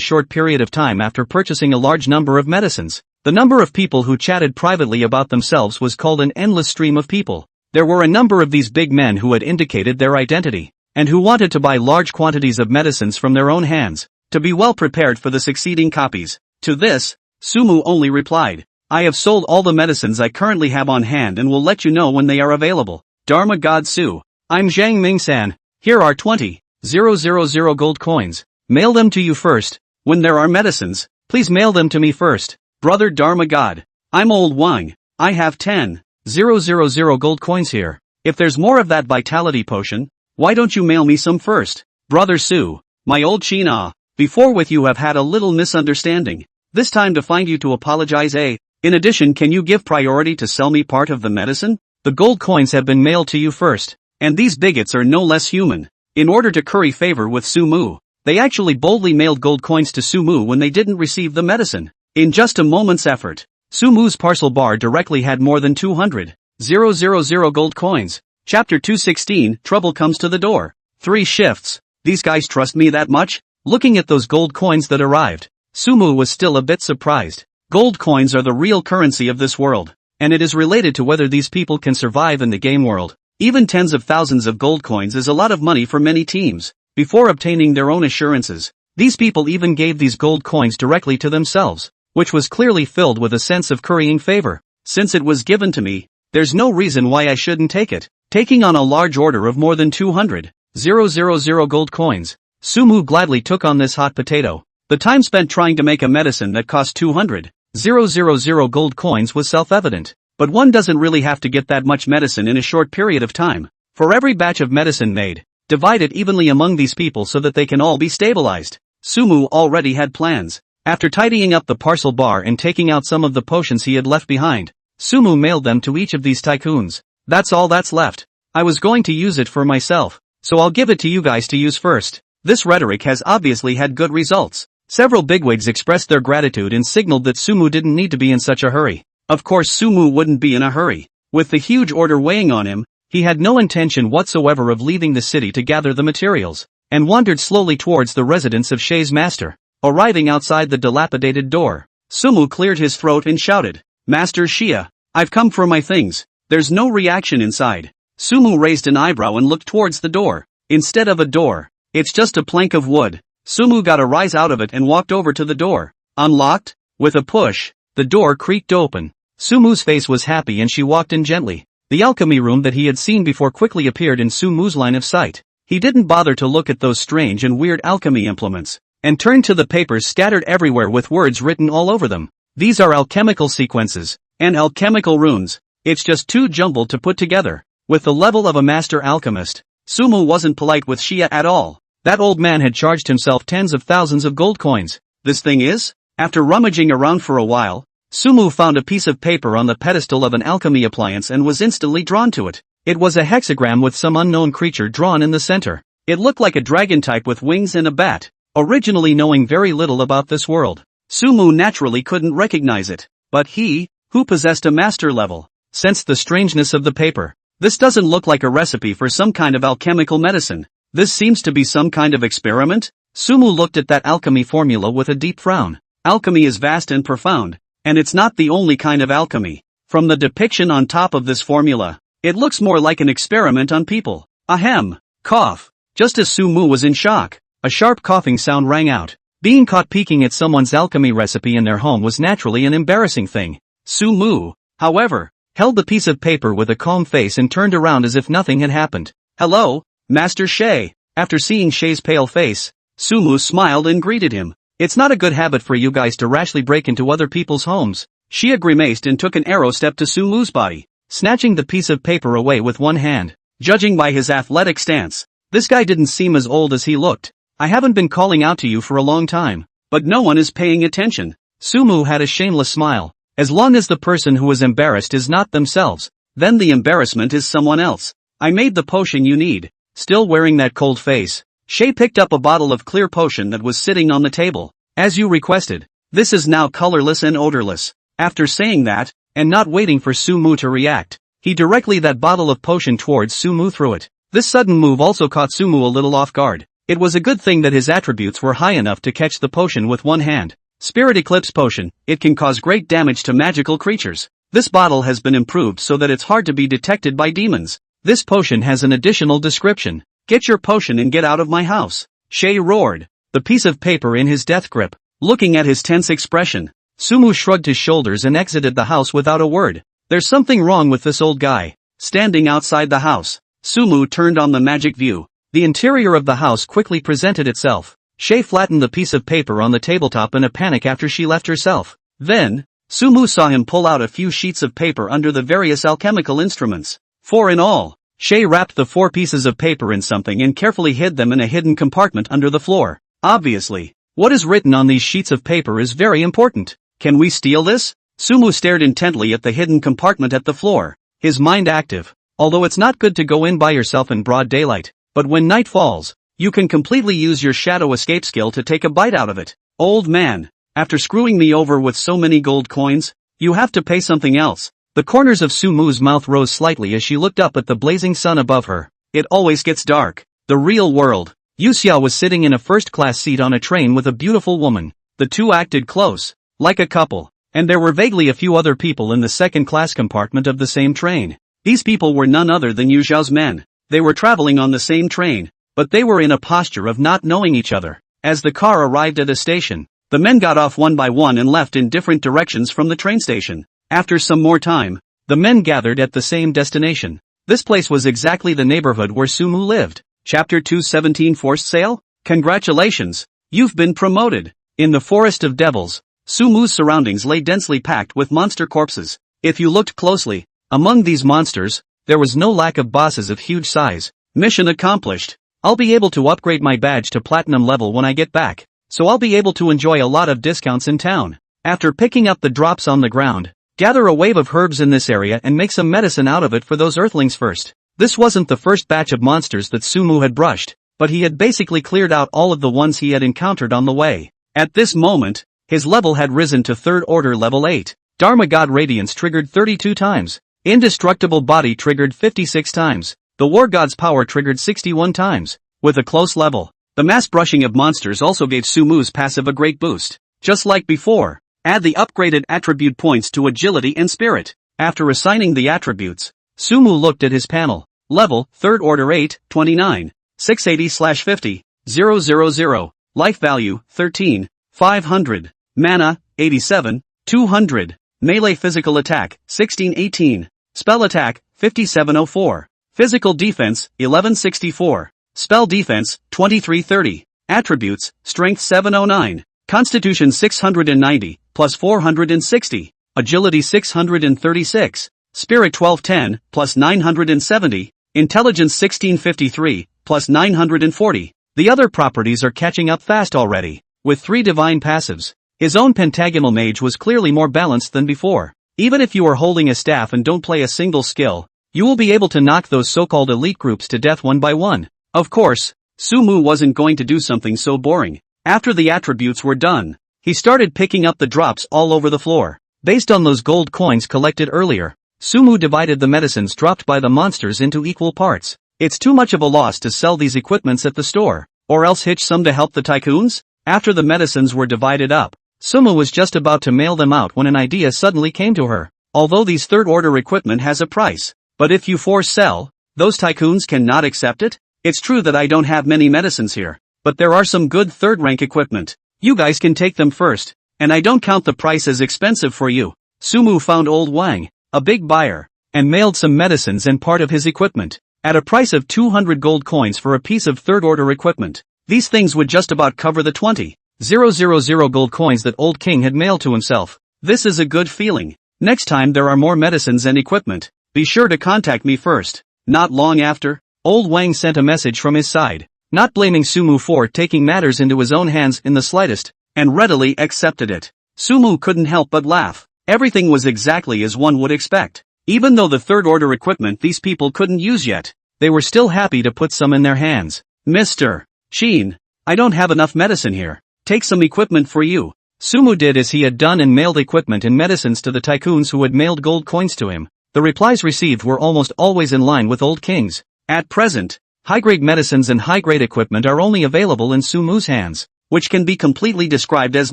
short period of time after purchasing a large number of medicines. The number of people who chatted privately about themselves was called an endless stream of people. There were a number of these big men who had indicated their identity, and who wanted to buy large quantities of medicines from their own hands, to be well prepared for the succeeding copies. To this, Sumu only replied, I have sold all the medicines I currently have on hand and will let you know when they are available. Dharma God Su. I'm Zhang Mingsan. Here are 20,000 gold coins. Mail them to you first. When there are medicines, please mail them to me first. Brother Dharma God. I'm Old Wang. I have 10,000 gold coins here. If there's more of that vitality potion, why don't you mail me some first? Brother Su. My old China. Before with you have had a little misunderstanding. This time to find you to apologize. In addition, can you give priority to sell me part of the medicine? The gold coins have been mailed to you first. And these bigots are no less human. In order to curry favor with Sumu, they actually boldly mailed gold coins to Sumu when they didn't receive the medicine. In just a moment's effort, Sumu's parcel bar directly had more than 200,000 gold coins. Chapter 216, Trouble Comes to the Door. 3 shifts. These guys trust me that much? Looking at those gold coins that arrived, Sumu was still a bit surprised. Gold coins are the real currency of this world, and it is related to whether these people can survive in the game world. Even tens of thousands of gold coins is a lot of money for many teams. Before obtaining their own assurances, these people even gave these gold coins directly to themselves, which was clearly filled with a sense of currying favor. Since it was given to me, there's no reason why I shouldn't take it. Taking on a large order of more than 200,000 gold coins, Sumu gladly took on this hot potato. The time spent trying to make a medicine that cost 200,000 gold coins was self-evident. But one doesn't really have to get that much medicine in a short period of time. For every batch of medicine made, divide it evenly among these people so that they can all be stabilized. Sumu already had plans. After tidying up the parcel bar and taking out some of the potions he had left behind, Sumu mailed them to each of these tycoons. That's all that's left. I was going to use it for myself, so I'll give it to you guys to use first. This rhetoric has obviously had good results. Several bigwigs expressed their gratitude and signaled that Sumu didn't need to be in such a hurry. Of course Sumu wouldn't be in a hurry. With the huge order weighing on him, he had no intention whatsoever of leaving the city to gather the materials, and wandered slowly towards the residence of Shay's master. Arriving outside the dilapidated door, Sumu cleared his throat and shouted, "Master Shia, I've come for my things." There's no reaction inside. Sumu raised an eyebrow and looked towards the door. Instead of a door, it's just a plank of wood. Sumu got a rise out of it and walked over to the door. Unlocked? With a push, the door creaked open. Sumu's face was happy and she walked in gently. The alchemy room that he had seen before quickly appeared in Sumu's line of sight. He didn't bother to look at those strange and weird alchemy implements, and turned to the papers scattered everywhere with words written all over them. These are alchemical sequences, and alchemical runes. It's just too jumbled to put together. With the level of a master alchemist, Sumu wasn't polite with Shia at all. That old man had charged himself tens of thousands of gold coins. This thing is? After rummaging around for a while, Sumu found a piece of paper on the pedestal of an alchemy appliance and was instantly drawn to it. It was a hexagram with some unknown creature drawn in the center. It looked like a dragon type with wings and a bat. Originally knowing very little about this world, Sumu naturally couldn't recognize it. But he, who possessed a master level, sensed the strangeness of the paper. This doesn't look like a recipe for some kind of alchemical medicine. This seems to be some kind of experiment? Sumu looked at that alchemy formula with a deep frown. Alchemy is vast and profound, and it's not the only kind of alchemy. From the depiction on top of this formula, it looks more like an experiment on people. Ahem. Cough. Just as Sumu was in shock, a sharp coughing sound rang out. Being caught peeking at someone's alchemy recipe in their home was naturally an embarrassing thing. Sumu, however, held the piece of paper with a calm face and turned around as if nothing had happened. "Hello, Master Shay." After seeing Shay's pale face, Sumu smiled and greeted him. "It's not a good habit for you guys to rashly break into other people's homes." Shia grimaced and took an arrow step to Sumu's body, snatching the piece of paper away with one hand. Judging by his athletic stance, this guy didn't seem as old as he looked. "I haven't been calling out to you for a long time, but no one is paying attention." Sumu had a shameless smile. As long as the person who is embarrassed is not themselves, then the embarrassment is someone else. "I made the potion you need." Still wearing that cold face, Shay picked up a bottle of clear potion that was sitting on the table. "As you requested. This is now colorless and odorless." After saying that, and not waiting for Sumu to react, he directly that bottle of potion towards Sumu threw it. This sudden move also caught Sumu a little off guard. It was a good thing that his attributes were high enough to catch the potion with one hand. Spirit Eclipse Potion. It can cause great damage to magical creatures. This bottle has been improved so that it's hard to be detected by demons. This potion has an additional description. "Get your potion and get out of my house." Shay roared, the piece of paper in his death grip. Looking at his tense expression, Sumu shrugged his shoulders and exited the house without a word. There's something wrong with this old guy. Standing outside the house, Sumu turned on the magic view. The interior of the house quickly presented itself. Shay flattened the piece of paper on the tabletop in a panic after she left herself. Then, Sumu saw him pull out a few sheets of paper under the various alchemical instruments. 4 in all. Shay wrapped the 4 pieces of paper in something and carefully hid them in a hidden compartment under the floor. Obviously, what is written on these sheets of paper is very important. "Can we steal this?" Sumu stared intently at the hidden compartment at the floor, his mind active. Although it's not good to go in by yourself in broad daylight, but when night falls, you can completely use your shadow escape skill to take a bite out of it. "Old man, after screwing me over with so many gold coins, you have to pay something else." The corners of Sumu's mouth rose slightly as she looked up at the blazing sun above her. It always gets dark. The real world. Yuxia was sitting in a first-class seat on a train with a beautiful woman. The two acted close, like a couple, and there were vaguely a few other people in the second-class compartment of the same train. These people were none other than Yu Zhao's men. They were traveling on the same train, but they were in a posture of not knowing each other. As the car arrived at a station, the men got off one by one and left in different directions from the train station. After some more time, the men gathered at the same destination. This place was exactly the neighborhood where Sumu lived. Chapter 217 Forced Sale? Congratulations! You've been promoted! In the Forest of Devils, Sumu's surroundings lay densely packed with monster corpses. If you looked closely, among these monsters, there was no lack of bosses of huge size. Mission accomplished. I'll be able to upgrade my badge to platinum level when I get back, so I'll be able to enjoy a lot of discounts in town. After picking up the drops on the ground, Gather a wave of herbs in this area and make some medicine out of it for those earthlings first. This wasn't the first batch of monsters that Sumu had brushed, but he had basically cleared out all of the ones he had encountered on the way. At this moment, his level had risen to 3rd order level 8. Dharma God Radiance triggered 32 times. Indestructible Body triggered 56 times. The War God's Power triggered 61 times. With a close level, the mass brushing of monsters also gave Sumu's passive a great boost. Just like before, add the upgraded attribute points to Agility and Spirit. After assigning the attributes, Sumu looked at his panel. Level, 3rd order 8, 29. 680/50, 000, life value, 13, 500, mana, 87, 200, melee physical attack, 1618, spell attack, 5704, physical defense, 1164, spell defense, 2330, attributes, strength 709, constitution 690, plus 460, agility 636, spirit 1210, plus 970, intelligence 1653, plus 940. The other properties are catching up fast already. With 3 divine passives, his own pentagonal mage was clearly more balanced than before. Even if you are holding a staff and don't play a single skill, you will be able to knock those so-called elite groups to death one by one. Of course, Sumu wasn't going to do something so boring. After the attributes were done, he started picking up the drops all over the floor. Based on those gold coins collected earlier, Sumu divided the medicines dropped by the monsters into equal parts. It's too much of a loss to sell these equipments at the store, or else hitch some to help the tycoons? After the medicines were divided up, Sumu was just about to mail them out when an idea suddenly came to her. Although these 3rd order equipment has a price, but if you force sell, those tycoons cannot accept it? It's true that I don't have many medicines here, but there are some good 3rd rank equipment. You guys can take them first, and I don't count the price as expensive for you. Sumu found old Wang, a big buyer, and mailed some medicines and part of his equipment, at a price of 200 gold coins for a piece of 3rd order equipment. These things would just about cover the 20,000 gold coins that Old King had mailed to himself. This is a good feeling. Next time there are more medicines and equipment, be sure to contact me first. Not long after, Old Wang sent a message from his side, not blaming Sumu for taking matters into his own hands in the slightest, and readily accepted it. Sumu couldn't help but laugh. Everything was exactly as one would expect. Even though the 3rd order equipment these people couldn't use yet, they were still happy to put some in their hands. Mr. Sheen, I don't have enough medicine here. Take some equipment for you. Sumu did as he had done and mailed equipment and medicines to the tycoons who had mailed gold coins to him. The replies received were almost always in line with Old King's. At present, high-grade medicines and high-grade equipment are only available in Sumu's hands, which can be completely described as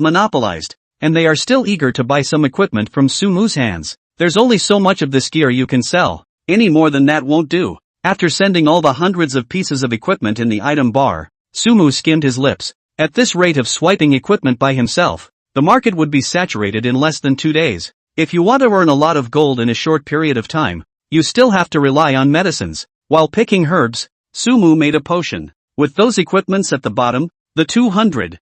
monopolized, and they are still eager to buy some equipment from Sumu's hands. There's only so much of this gear you can sell. Any more than that won't do. After sending all the hundreds of pieces of equipment in the item bar, Sumu skimmed his lips. At this rate of swiping equipment by himself, the market would be saturated in less than 2 days. If you want to earn a lot of gold in a short period of time, you still have to rely on medicines. While picking herbs, Sumu made a potion. With those equipments at the bottom, the 200,000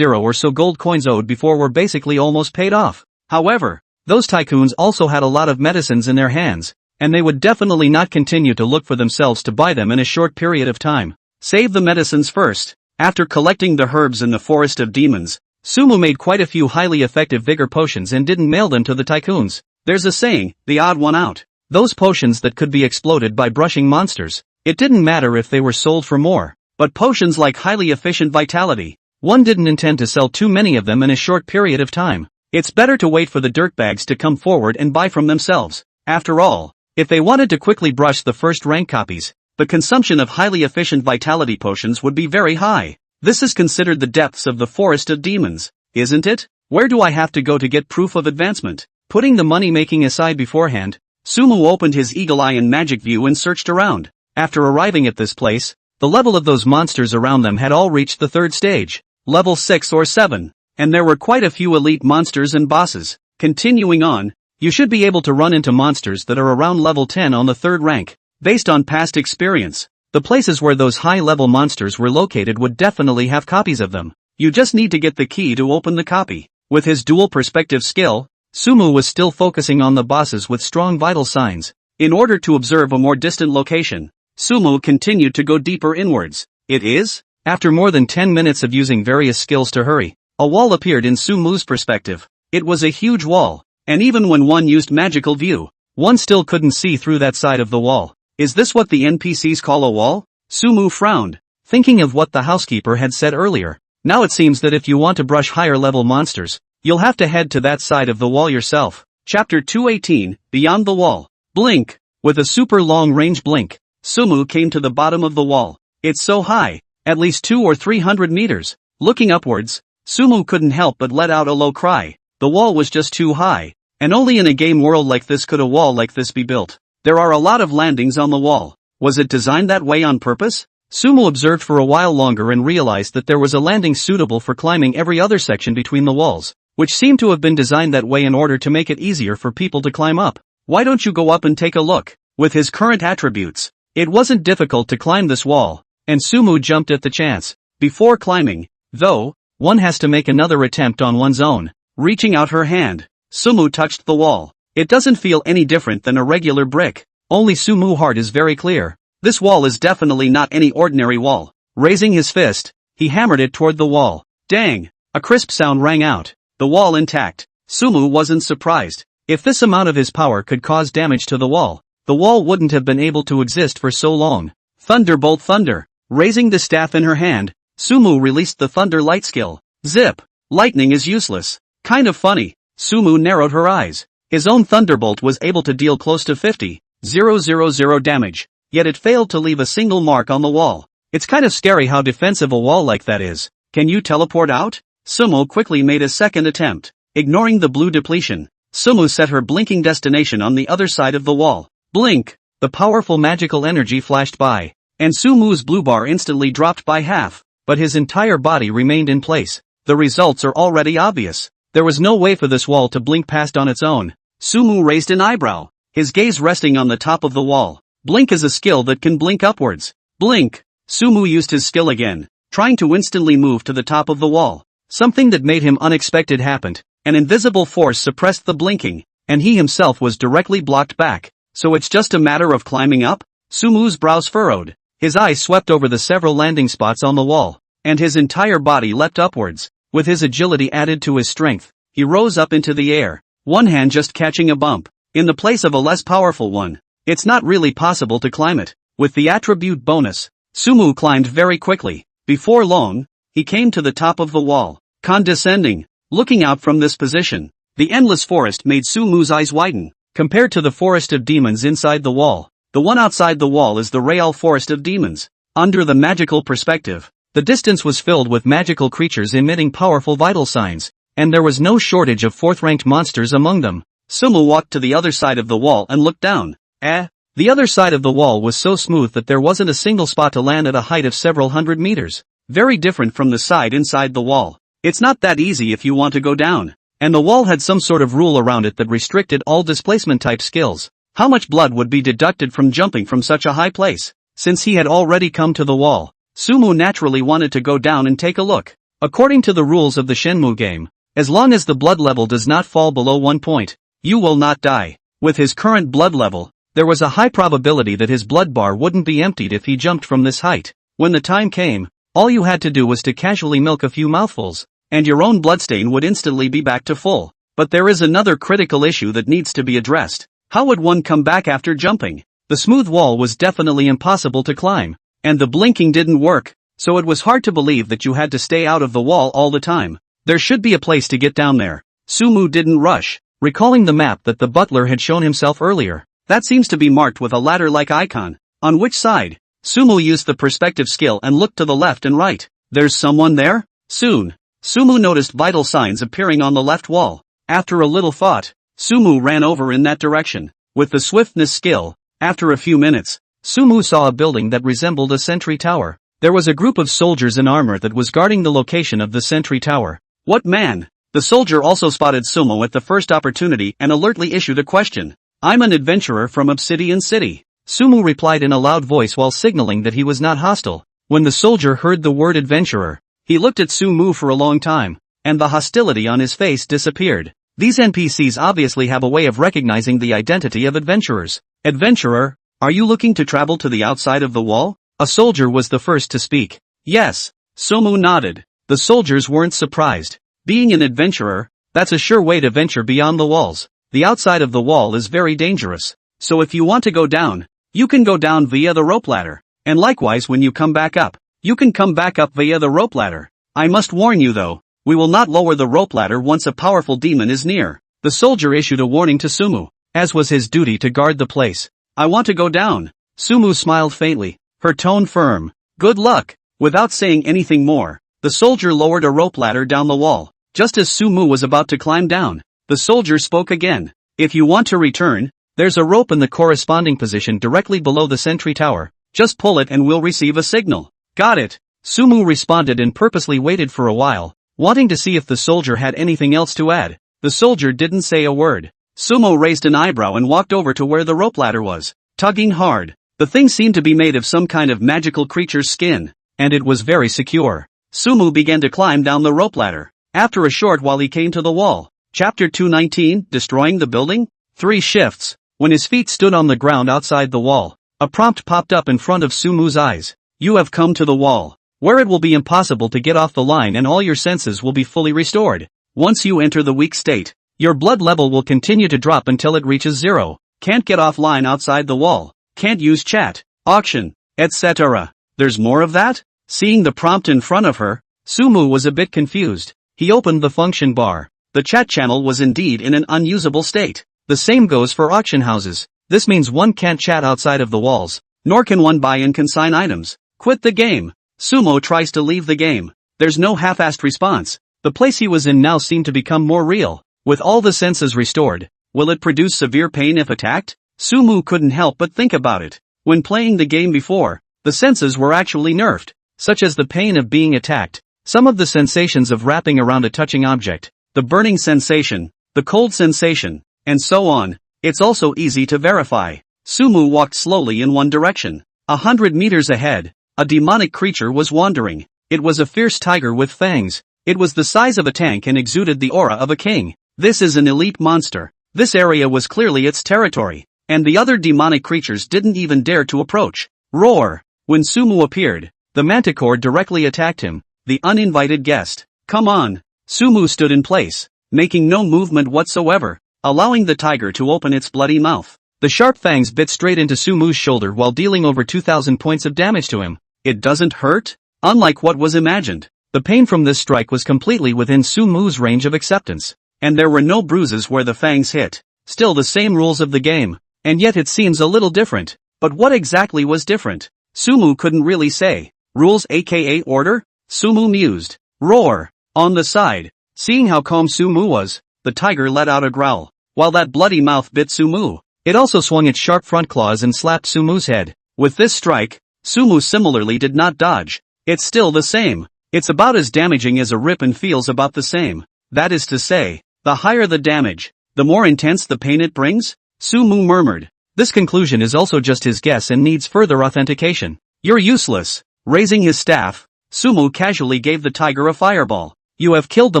or so gold coins owed before were basically almost paid off. However, those tycoons also had a lot of medicines in their hands, and they would definitely not continue to look for themselves to buy them in a short period of time. Save the medicines first. After collecting the herbs in the Forest of Demons, Sumu made quite a few highly effective vigor potions and didn't mail them to the tycoons. There's a saying, the odd one out. Those potions that could be exploded by brushing monsters. It didn't matter if they were sold for more, but potions like highly efficient vitality, one didn't intend to sell too many of them in a short period of time. It's better to wait for the dirtbags to come forward and buy from themselves. After all, if they wanted to quickly brush the first rank copies, the consumption of highly efficient vitality potions would be very high. This is considered the depths of the Forest of Demons, isn't it? Where do I have to go to get proof of advancement? Putting the money-making aside beforehand, Sumu opened his eagle eye and magic view and searched around. After arriving at this place, the level of those monsters around them had all reached the 3rd stage, level 6 or 7. And there were quite a few elite monsters and bosses. Continuing on, you should be able to run into monsters that are around level 10 on the 3rd rank. Based on past experience, the places where those high-level monsters were located would definitely have copies of them. You just need to get the key to open the copy. With his dual perspective skill, Sumu was still focusing on the bosses with strong vital signs. In order to observe a more distant location, Sumu continued to go deeper inwards. It is? After more than 10 minutes of using various skills to hurry, a wall appeared in Sumu's perspective. It was a huge wall, and even when one used magical view, one still couldn't see through that side of the wall. Is this what the NPCs call a wall? Sumu frowned, thinking of what the housekeeper had said earlier. Now it seems that if you want to brush higher level monsters, you'll have to head to that side of the wall yourself. Chapter 218, Beyond the Wall. Blink. With a super long range blink, Sumu came to the bottom of the wall. It's so high, at least 200 or 300 meters. Looking upwards, Sumu couldn't help but let out a low cry. The wall was just too high, and only in a game world like this could a wall like this be built. There are a lot of landings on the wall. Was it designed that way on purpose? Sumu observed for a while longer and realized that there was a landing suitable for climbing every other section between the walls, which seemed to have been designed that way in order to make it easier for people to climb up. Why don't you go up and take a look? With his current attributes, it wasn't difficult to climb this wall, and Sumu jumped at the chance. Before climbing, though, one has to make another attempt on one's own. Reaching out her hand, Sumu touched the wall. It doesn't feel any different than a regular brick. Only Sumu's heart is very clear. This wall is definitely not any ordinary wall. Raising his fist, he hammered it toward the wall. Dang! A crisp sound rang out. The wall intact. Sumu wasn't surprised. If this amount of his power could cause damage to the wall wouldn't have been able to exist for so long. Thunderbolt thunder. Raising the staff in her hand, Sumu released the thunder light skill. Zip! Lightning is useless. Kind of funny. Sumu narrowed her eyes. His own thunderbolt was able to deal close to 50,000 damage. Yet it failed to leave a single mark on the wall. It's kind of scary how defensive a wall like that is. Can you teleport out? Sumu quickly made a second attempt. Ignoring the blue depletion, Sumu set her blinking destination on the other side of the wall. Blink! The powerful magical energy flashed by, and Sumu's blue bar instantly dropped by half, but his entire body remained in place. The results are already obvious. There was no way for this wall to blink past on its own. Sumu raised an eyebrow, his gaze resting on the top of the wall. Blink is a skill that can blink upwards. Blink! Sumu used his skill again, trying to instantly move to the top of the wall. Something that made him unexpected happened. An invisible force suppressed the blinking, and he himself was directly blocked back. So it's just a matter of climbing up? Sumu's brows furrowed. His eyes swept over the several landing spots on the wall, and his entire body leapt upwards. With his agility added to his strength, he rose up into the air, one hand just catching a bump, in the place of a less powerful one. It's not really possible to climb it. With the attribute bonus, Sumu climbed very quickly. Before long, he came to the top of the wall. Condescending. Looking out from this position, the endless forest made Sumu's eyes widen. Compared to the forest of demons inside the wall, the one outside the wall is the real forest of demons. Under the magical perspective, the distance was filled with magical creatures emitting powerful vital signs, and there was no shortage of fourth-ranked monsters among them. Sumu walked to the other side of the wall and looked down. The other side of the wall was so smooth that there wasn't a single spot to land at a height of several hundred meters. Very different from the side inside the wall. It's not that easy if you want to go down. And the wall had some sort of rule around it that restricted all displacement-type skills. How much blood would be deducted from jumping from such a high place? Since he had already come to the wall, Sumu naturally wanted to go down and take a look. According to the rules of the Shenmue game, as long as the blood level does not fall below 1 point, you will not die. With his current blood level, there was a high probability that his blood bar wouldn't be emptied if he jumped from this height. When the time came, all you had to do was to casually milk a few mouthfuls, and your own bloodstain would instantly be back to full. But there is another critical issue that needs to be addressed. How would one come back after jumping? The smooth wall was definitely impossible to climb, and the blinking didn't work, so it was hard to believe that you had to stay out of the wall all the time. There should be a place to get down there. Sumu didn't rush, recalling the map that the butler had shown himself earlier. That seems to be marked with a ladder-like icon. On which side? Sumu used the perspective skill and looked to the left and right. There's someone there? Soon, Sumu noticed vital signs appearing on the left wall. After a little thought, Sumu ran over in that direction. With the swiftness skill, after a few minutes, Sumu saw a building that resembled a sentry tower. There was a group of soldiers in armor that was guarding the location of the sentry tower. What man? The soldier also spotted Sumu at the first opportunity and alertly issued a question. I'm an adventurer from Obsidian City. Sumu replied in a loud voice while signaling that he was not hostile. When the soldier heard the word adventurer, he looked at Sumu for a long time, and the hostility on his face disappeared. These NPCs obviously have a way of recognizing the identity of adventurers. Adventurer, are you looking to travel to the outside of the wall? A soldier was the first to speak. Yes. Sumu nodded. The soldiers weren't surprised. Being an adventurer, that's a sure way to venture beyond the walls. the outside of the wall is very dangerous. So if you want to go down, you can go down via the rope ladder. And likewise when you come back up, you can come back up via the rope ladder. I must warn you though, we will not lower the rope ladder once a powerful demon is near. The soldier issued a warning to Sumu, as was his duty to guard the place. I want to go down. Sumu smiled faintly, her tone firm. Good luck. Without saying anything more, the soldier lowered a rope ladder down the wall. Just as Sumu was about to climb down, the soldier spoke again. If you want to return, there's a rope in the corresponding position directly below the sentry tower. Just pull it and we'll receive a signal. Got it. Sumu responded and purposely waited for a while, wanting to see if the soldier had anything else to add. The soldier didn't say a word. Sumu raised an eyebrow and walked over to where the rope ladder was, tugging hard. The thing seemed to be made of some kind of magical creature's skin, and it was very secure. Sumu began to climb down the rope ladder. After a short while he came to the wall. Chapter 219, Destroying the Building? 3 shifts. When his feet stood on the ground outside the wall, a prompt popped up in front of Sumu's eyes. You have come to the wall, where it will be impossible to get off the line and all your senses will be fully restored. Once you enter the weak state, your blood level will continue to drop until it reaches 0. Can't get offline outside the wall. Can't use chat, auction, etc. There's more of that? Seeing the prompt in front of her, Sumu was a bit confused. He opened the function bar. The chat channel was indeed in an unusable state. The same goes for auction houses. This means one can't chat outside of the walls, nor can one buy and consign items. Quit the game. Sumo tries to leave the game. There's no half-assed response. The place he was in now seemed to become more real. With all the senses restored, will it produce severe pain if attacked? Sumu couldn't help but think about it. When playing the game before, the senses were actually nerfed, such as the pain of being attacked, some of the sensations of wrapping around a touching object, the burning sensation, the cold sensation, and so on. It's also easy to verify. Sumu walked slowly in one direction. 100 meters ahead, a demonic creature was wandering. It was a fierce tiger with fangs. It was the size of a tank and exuded the aura of a king. This is an elite monster. This area was clearly its territory, and the other demonic creatures didn't even dare to approach. Roar! When Sumu appeared, the manticore directly attacked him, the uninvited guest. Come on! Sumu stood in place, making no movement whatsoever, allowing the tiger to open its bloody mouth. The sharp fangs bit straight into Sumu's shoulder while dealing over 2,000 points of damage to him. It doesn't hurt? Unlike what was imagined, the pain from this strike was completely within Sumu's range of acceptance, and there were no bruises where the fangs hit. Still the same rules of the game, and yet it seems a little different. But what exactly was different? Sumu couldn't really say. Rules aka order? Sumu mused. Roar! On the side. Seeing how calm Sumu was, the tiger let out a growl, while that bloody mouth bit Sumu. It also swung its sharp front claws and slapped Sumu's head. With this strike, Sumu similarly did not dodge. It's still the same. It's about as damaging as a rip and feels about the same. That is to say, the higher the damage, the more intense the pain it brings? Sumu murmured. This conclusion is also just his guess and needs further authentication. You're useless. Raising his staff, Sumu casually gave the tiger a fireball. You have killed the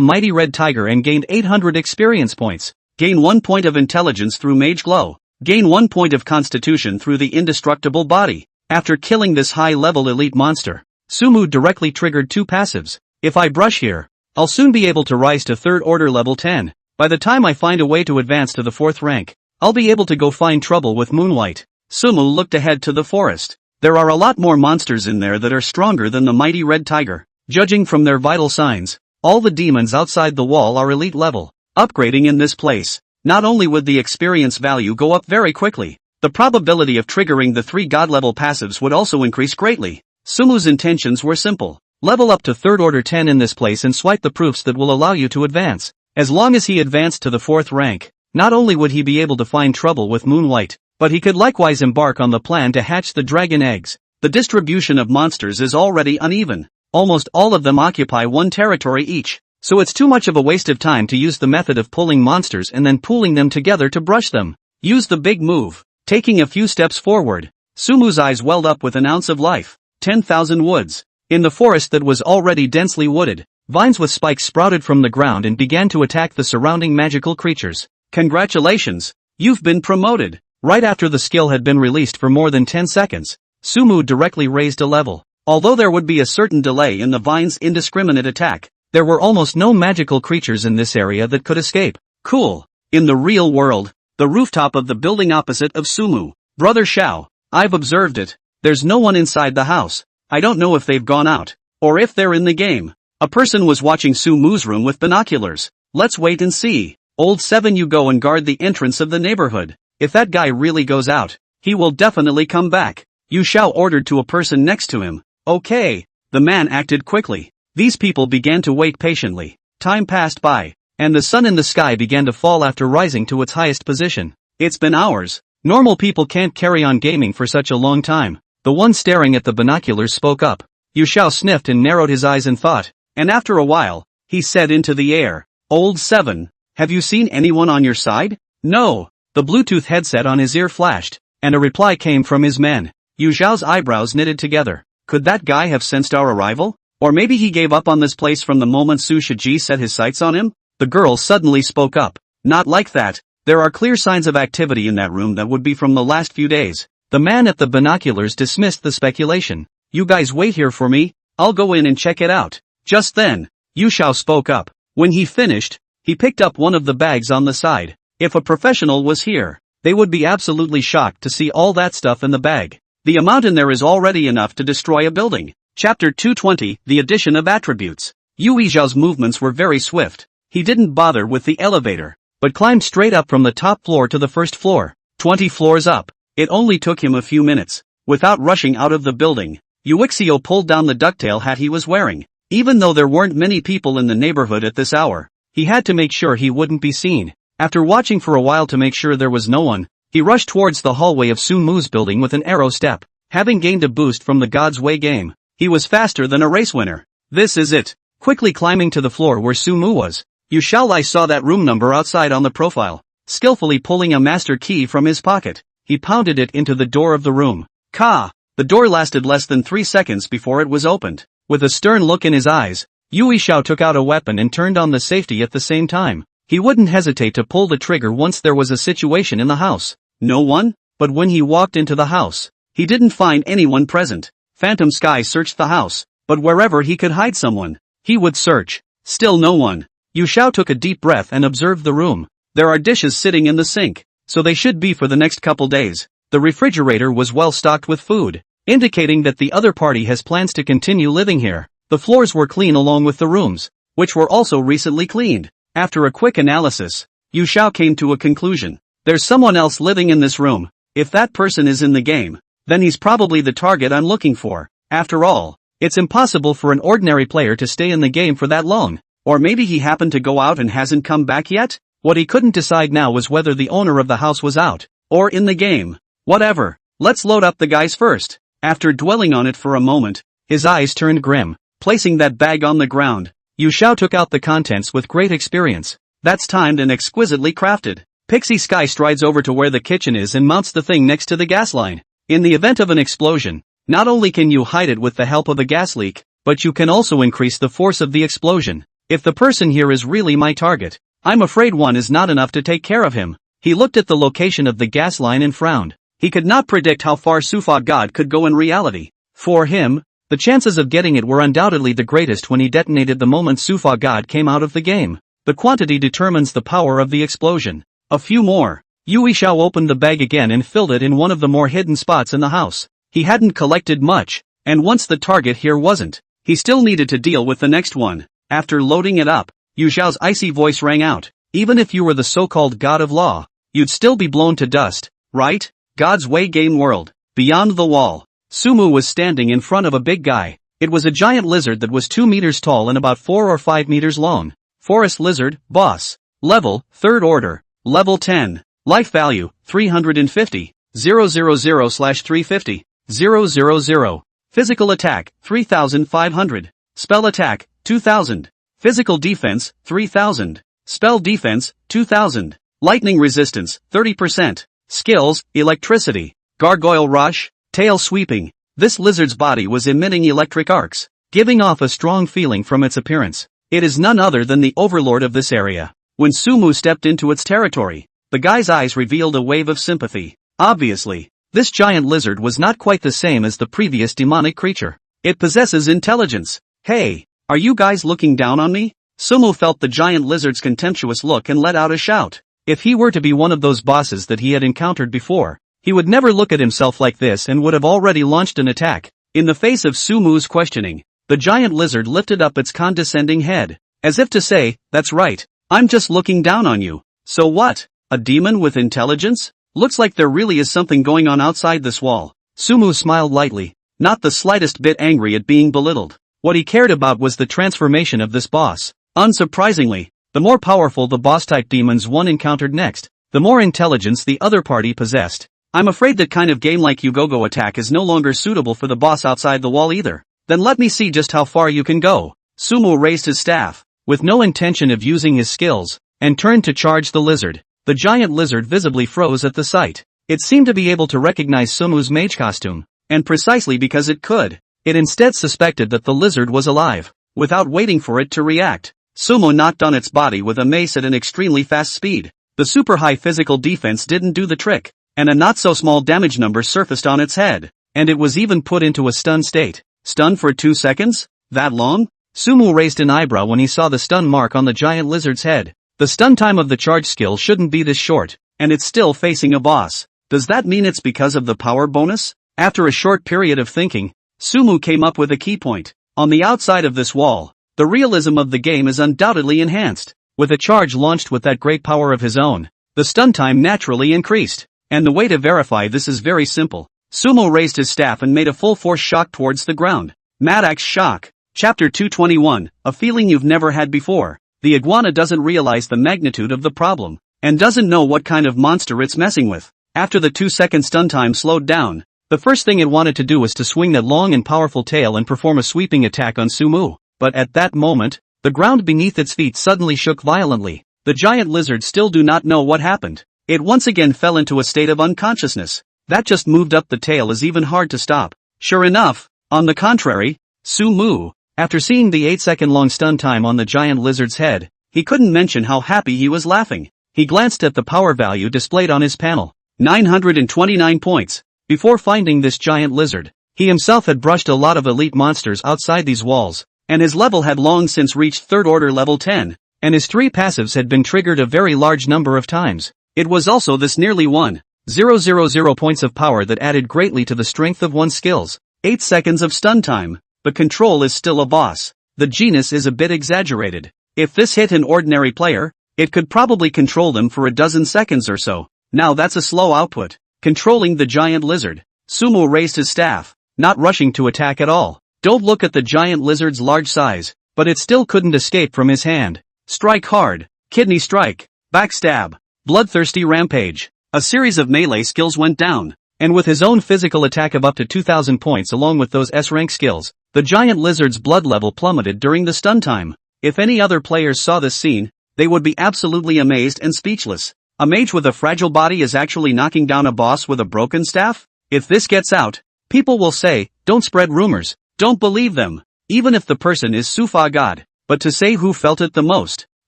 mighty red tiger and gained 800 experience points. Gain 1 point of intelligence through Mage Glow. Gain 1 point of constitution through the indestructible body. After killing this high-level elite monster, Sumu directly triggered 2 passives. If I brush here, I'll soon be able to rise to 3rd order level 10. By the time I find a way to advance to the 4th rank, I'll be able to go find trouble with Moonlight. Sumu looked ahead to the forest. There are a lot more monsters in there that are stronger than the mighty red tiger. Judging from their vital signs, all the demons outside the wall are elite level. Upgrading in this place, not only would the experience value go up very quickly, the probability of triggering the 3 god level passives would also increase greatly. Sumu's intentions were simple. Level up to 3rd order 10 in this place and swipe the proofs that will allow you to advance. As long as he advanced to the 4th rank, not only would he be able to find trouble with Moonlight, but he could likewise embark on the plan to hatch the dragon eggs. The distribution of monsters is already uneven. Almost all of them occupy 1 territory each, so it's too much of a waste of time to use the method of pulling monsters and then pooling them together to brush them. Use the big move. Taking a few steps forward, Sumu's eyes welled up with an ounce of life. 10,000 woods. In the forest that was already densely wooded, vines with spikes sprouted from the ground and began to attack the surrounding magical creatures. Congratulations! You've been promoted! Right after the skill had been released for more than 10 seconds, Sumu directly raised a level. Although there would be a certain delay in the vine's indiscriminate attack, there were almost no magical creatures in this area that could escape. Cool. In the real world, the rooftop of the building opposite of Sumu. Brother Xiao, I've observed it. There's no one inside the house. I don't know if they've gone out, or if they're in the game. A person was watching Sumu's room with binoculars. Let's wait and see. Old 7, you go and guard the entrance of the neighborhood. If that guy really goes out, he will definitely come back. Yu Xiao ordered to a person next to him. Okay. The man acted quickly. These people began to wait patiently. Time passed by, and the sun in the sky began to fall after rising to its highest position. It's been hours. Normal people can't carry on gaming for such a long time. The one staring at the binoculars spoke up. Yu Xiao sniffed and narrowed his eyes in thought, and after a while, he said into the air, Old 7, have you seen anyone on your side? No. The Bluetooth headset on his ear flashed, and a reply came from his men. Yu Xiao's eyebrows knitted together. Could that guy have sensed our arrival? Or maybe he gave up on this place from the moment Su Shiji set his sights on him? The girl suddenly spoke up. Not like that. There are clear signs of activity in that room that would be from the last few days. The man at the binoculars dismissed the speculation. You guys wait here for me, I'll go in and check it out. Just then, Yu Xiao spoke up. When he finished, he picked up one of the bags on the side. If a professional was here, they would be absolutely shocked to see all that stuff in the bag. The amount in there is already enough to destroy a building. Chapter 220, The Addition of Attributes. Yu Yixiao's movements were very swift. He didn't bother with the elevator, but climbed straight up from the top floor to the first floor. 20 floors up. It only took him a few minutes. Without rushing out of the building, Yu Yixio pulled down the ducktail hat he was wearing. Even though there weren't many people in the neighborhood at this hour, he had to make sure he wouldn't be seen. After watching for a while to make sure there was no one, he rushed towards the hallway of Sun Mu's building with an arrow step. Having gained a boost from the God's Way game, he was faster than a race winner. This is it. Quickly climbing to the floor where Su Mu was, Yu Xiaolai saw that room number outside on the profile. Skillfully pulling a master key from his pocket, he pounded it into the door of the room. Ka! The door lasted less than 3 seconds before it was opened. With a stern look in his eyes, Yu Yixiao took out a weapon and turned on the safety at the same time. He wouldn't hesitate to pull the trigger once there was a situation in the house. No one? But when he walked into the house, he didn't find anyone present. Phantom Sky searched the house, but wherever he could hide someone, he would search. Still no one. Yu Xiao took a deep breath and observed the room. There are dishes sitting in the sink, so they should be for the next couple days. The refrigerator was well stocked with food, indicating that the other party has plans to continue living here. The floors were clean along with the rooms, which were also recently cleaned. After a quick analysis, Yu Xiao came to a conclusion. There's someone else living in this room. If that person is in the game, then he's probably the target I'm looking for. After all, it's impossible for an ordinary player to stay in the game for that long. Or maybe he happened to go out and hasn't come back yet? What he couldn't decide now was whether the owner of the house was out, or in the game. Whatever, let's load up the guys first. After dwelling on it for a moment, his eyes turned grim. Placing that bag on the ground, Yu Xiao took out the contents with great experience. That's timed and exquisitely crafted. Pixie Sky strides over to where the kitchen is and mounts the thing next to the gas line. In the event of an explosion, not only can you hide it with the help of a gas leak, but you can also increase the force of the explosion. If the person here is really my target, I'm afraid one is not enough to take care of him. He looked at the location of the gas line and frowned. He could not predict how far Sufa God could go in reality. For him, the chances of getting it were undoubtedly the greatest when he detonated the moment Sufa God came out of the game. The quantity determines the power of the explosion. A few more. Yu Yixiao opened the bag again and filled it in one of the more hidden spots in the house. He hadn't collected much, and once the target here wasn't, he still needed to deal with the next one. After loading it up, Yu Xiao's icy voice rang out. Even if you were the so-called god of law, you'd still be blown to dust, right? God's Way game world. Beyond the wall, Sumu was standing in front of a big guy. It was a giant lizard that was 2 meters tall and about 4 or 5 meters long. Forest lizard, boss. Level, 3rd order. Level 10. Life value, 350. 000/350. 000. Physical attack, 3,500. Spell attack, 2,000. Physical defense, 3,000. Spell defense, 2,000. Lightning resistance, 30%. Skills, electricity. Gargoyle rush, tail sweeping. This lizard's body was emitting electric arcs, giving off a strong feeling from its appearance. It is none other than the overlord of this area. When Sumu stepped into its territory, the guy's eyes revealed a wave of sympathy. Obviously, this giant lizard was not quite the same as the previous demonic creature. It possesses intelligence. Hey, are you guys looking down on me? Sumu felt the giant lizard's contemptuous look and let out a shout. If he were to be one of those bosses that he had encountered before, he would never look at himself like this and would have already launched an attack. In the face of Sumu's questioning, the giant lizard lifted up its condescending head, as if to say, "That's right, I'm just looking down on you. So what? A demon with intelligence? Looks like there really is something going on outside this wall." Sumu smiled lightly, not the slightest bit angry at being belittled. What he cared about was the transformation of this boss. Unsurprisingly, the more powerful the boss-type demons one encountered next, the more intelligence the other party possessed. I'm afraid that kind of game like Yugogo attack is no longer suitable for the boss outside the wall either. Then let me see just how far you can go. Sumu raised his staff, with no intention of using his skills, and turned to charge the lizard. The giant lizard visibly froze at the sight. It seemed to be able to recognize Sumu's mage costume, and precisely because it could, it instead suspected that the lizard was alive. Without waiting for it to react, Sumu knocked on its body with a mace at an extremely fast speed. The super high physical defense didn't do the trick, and a not so small damage number surfaced on its head, and it was even put into a stun state. Stun for 2 seconds? That long? Sumu raised an eyebrow when he saw the stun mark on the giant lizard's head. The stun time of the charge skill shouldn't be this short, and it's still facing a boss. Does that mean it's because of the power bonus? After a short period of thinking, Sumu came up with a key point. On the outside of this wall, the realism of the game is undoubtedly enhanced. With a charge launched with that great power of his own, the stun time naturally increased. And the way to verify this is very simple. Sumu raised his staff and made a full force shock towards the ground. Mad Axe Shock. Chapter 221, a feeling you've never had before. The iguana doesn't realize the magnitude of the problem, and doesn't know what kind of monster it's messing with. After the 2-second stun time slowed down, the first thing it wanted to do was to swing that long and powerful tail and perform a sweeping attack on Sumu. But at that moment, the ground beneath its feet suddenly shook violently. The giant lizard still do not know what happened. It once again fell into a state of unconsciousness. That just moved up the tail is even hard to stop. Sure enough, on the contrary, Sumu, after seeing the 8-second-long stun time on the giant lizard's head, he couldn't mention how happy he was laughing. He glanced at the power value displayed on his panel. 929 points. Before finding this giant lizard, he himself had brushed a lot of elite monsters outside these walls, and his level had long since reached 3rd order level 10, and his 3 passives had been triggered a very large number of times. It was also this nearly 1,000 points of power that added greatly to the strength of one's skills. 8 seconds of stun time, but control is still a boss. The genus is a bit exaggerated. If this hit an ordinary player, it could probably control them for a dozen seconds or so. Now that's a slow output. Controlling the giant lizard, Sumu raised his staff, not rushing to attack at all. Don't look at the giant lizard's large size, but it still couldn't escape from his hand. Strike hard, kidney strike, backstab, bloodthirsty rampage. A series of melee skills went down, and with his own physical attack of up to 2,000 points along with those S-rank skills, the giant lizard's blood level plummeted during the stun time. If any other players saw this scene, they would be absolutely amazed and speechless. A mage with a fragile body is actually knocking down a boss with a broken staff? If this gets out, people will say, don't spread rumors, don't believe them, even if the person is Sufa God. But to say who felt it the most,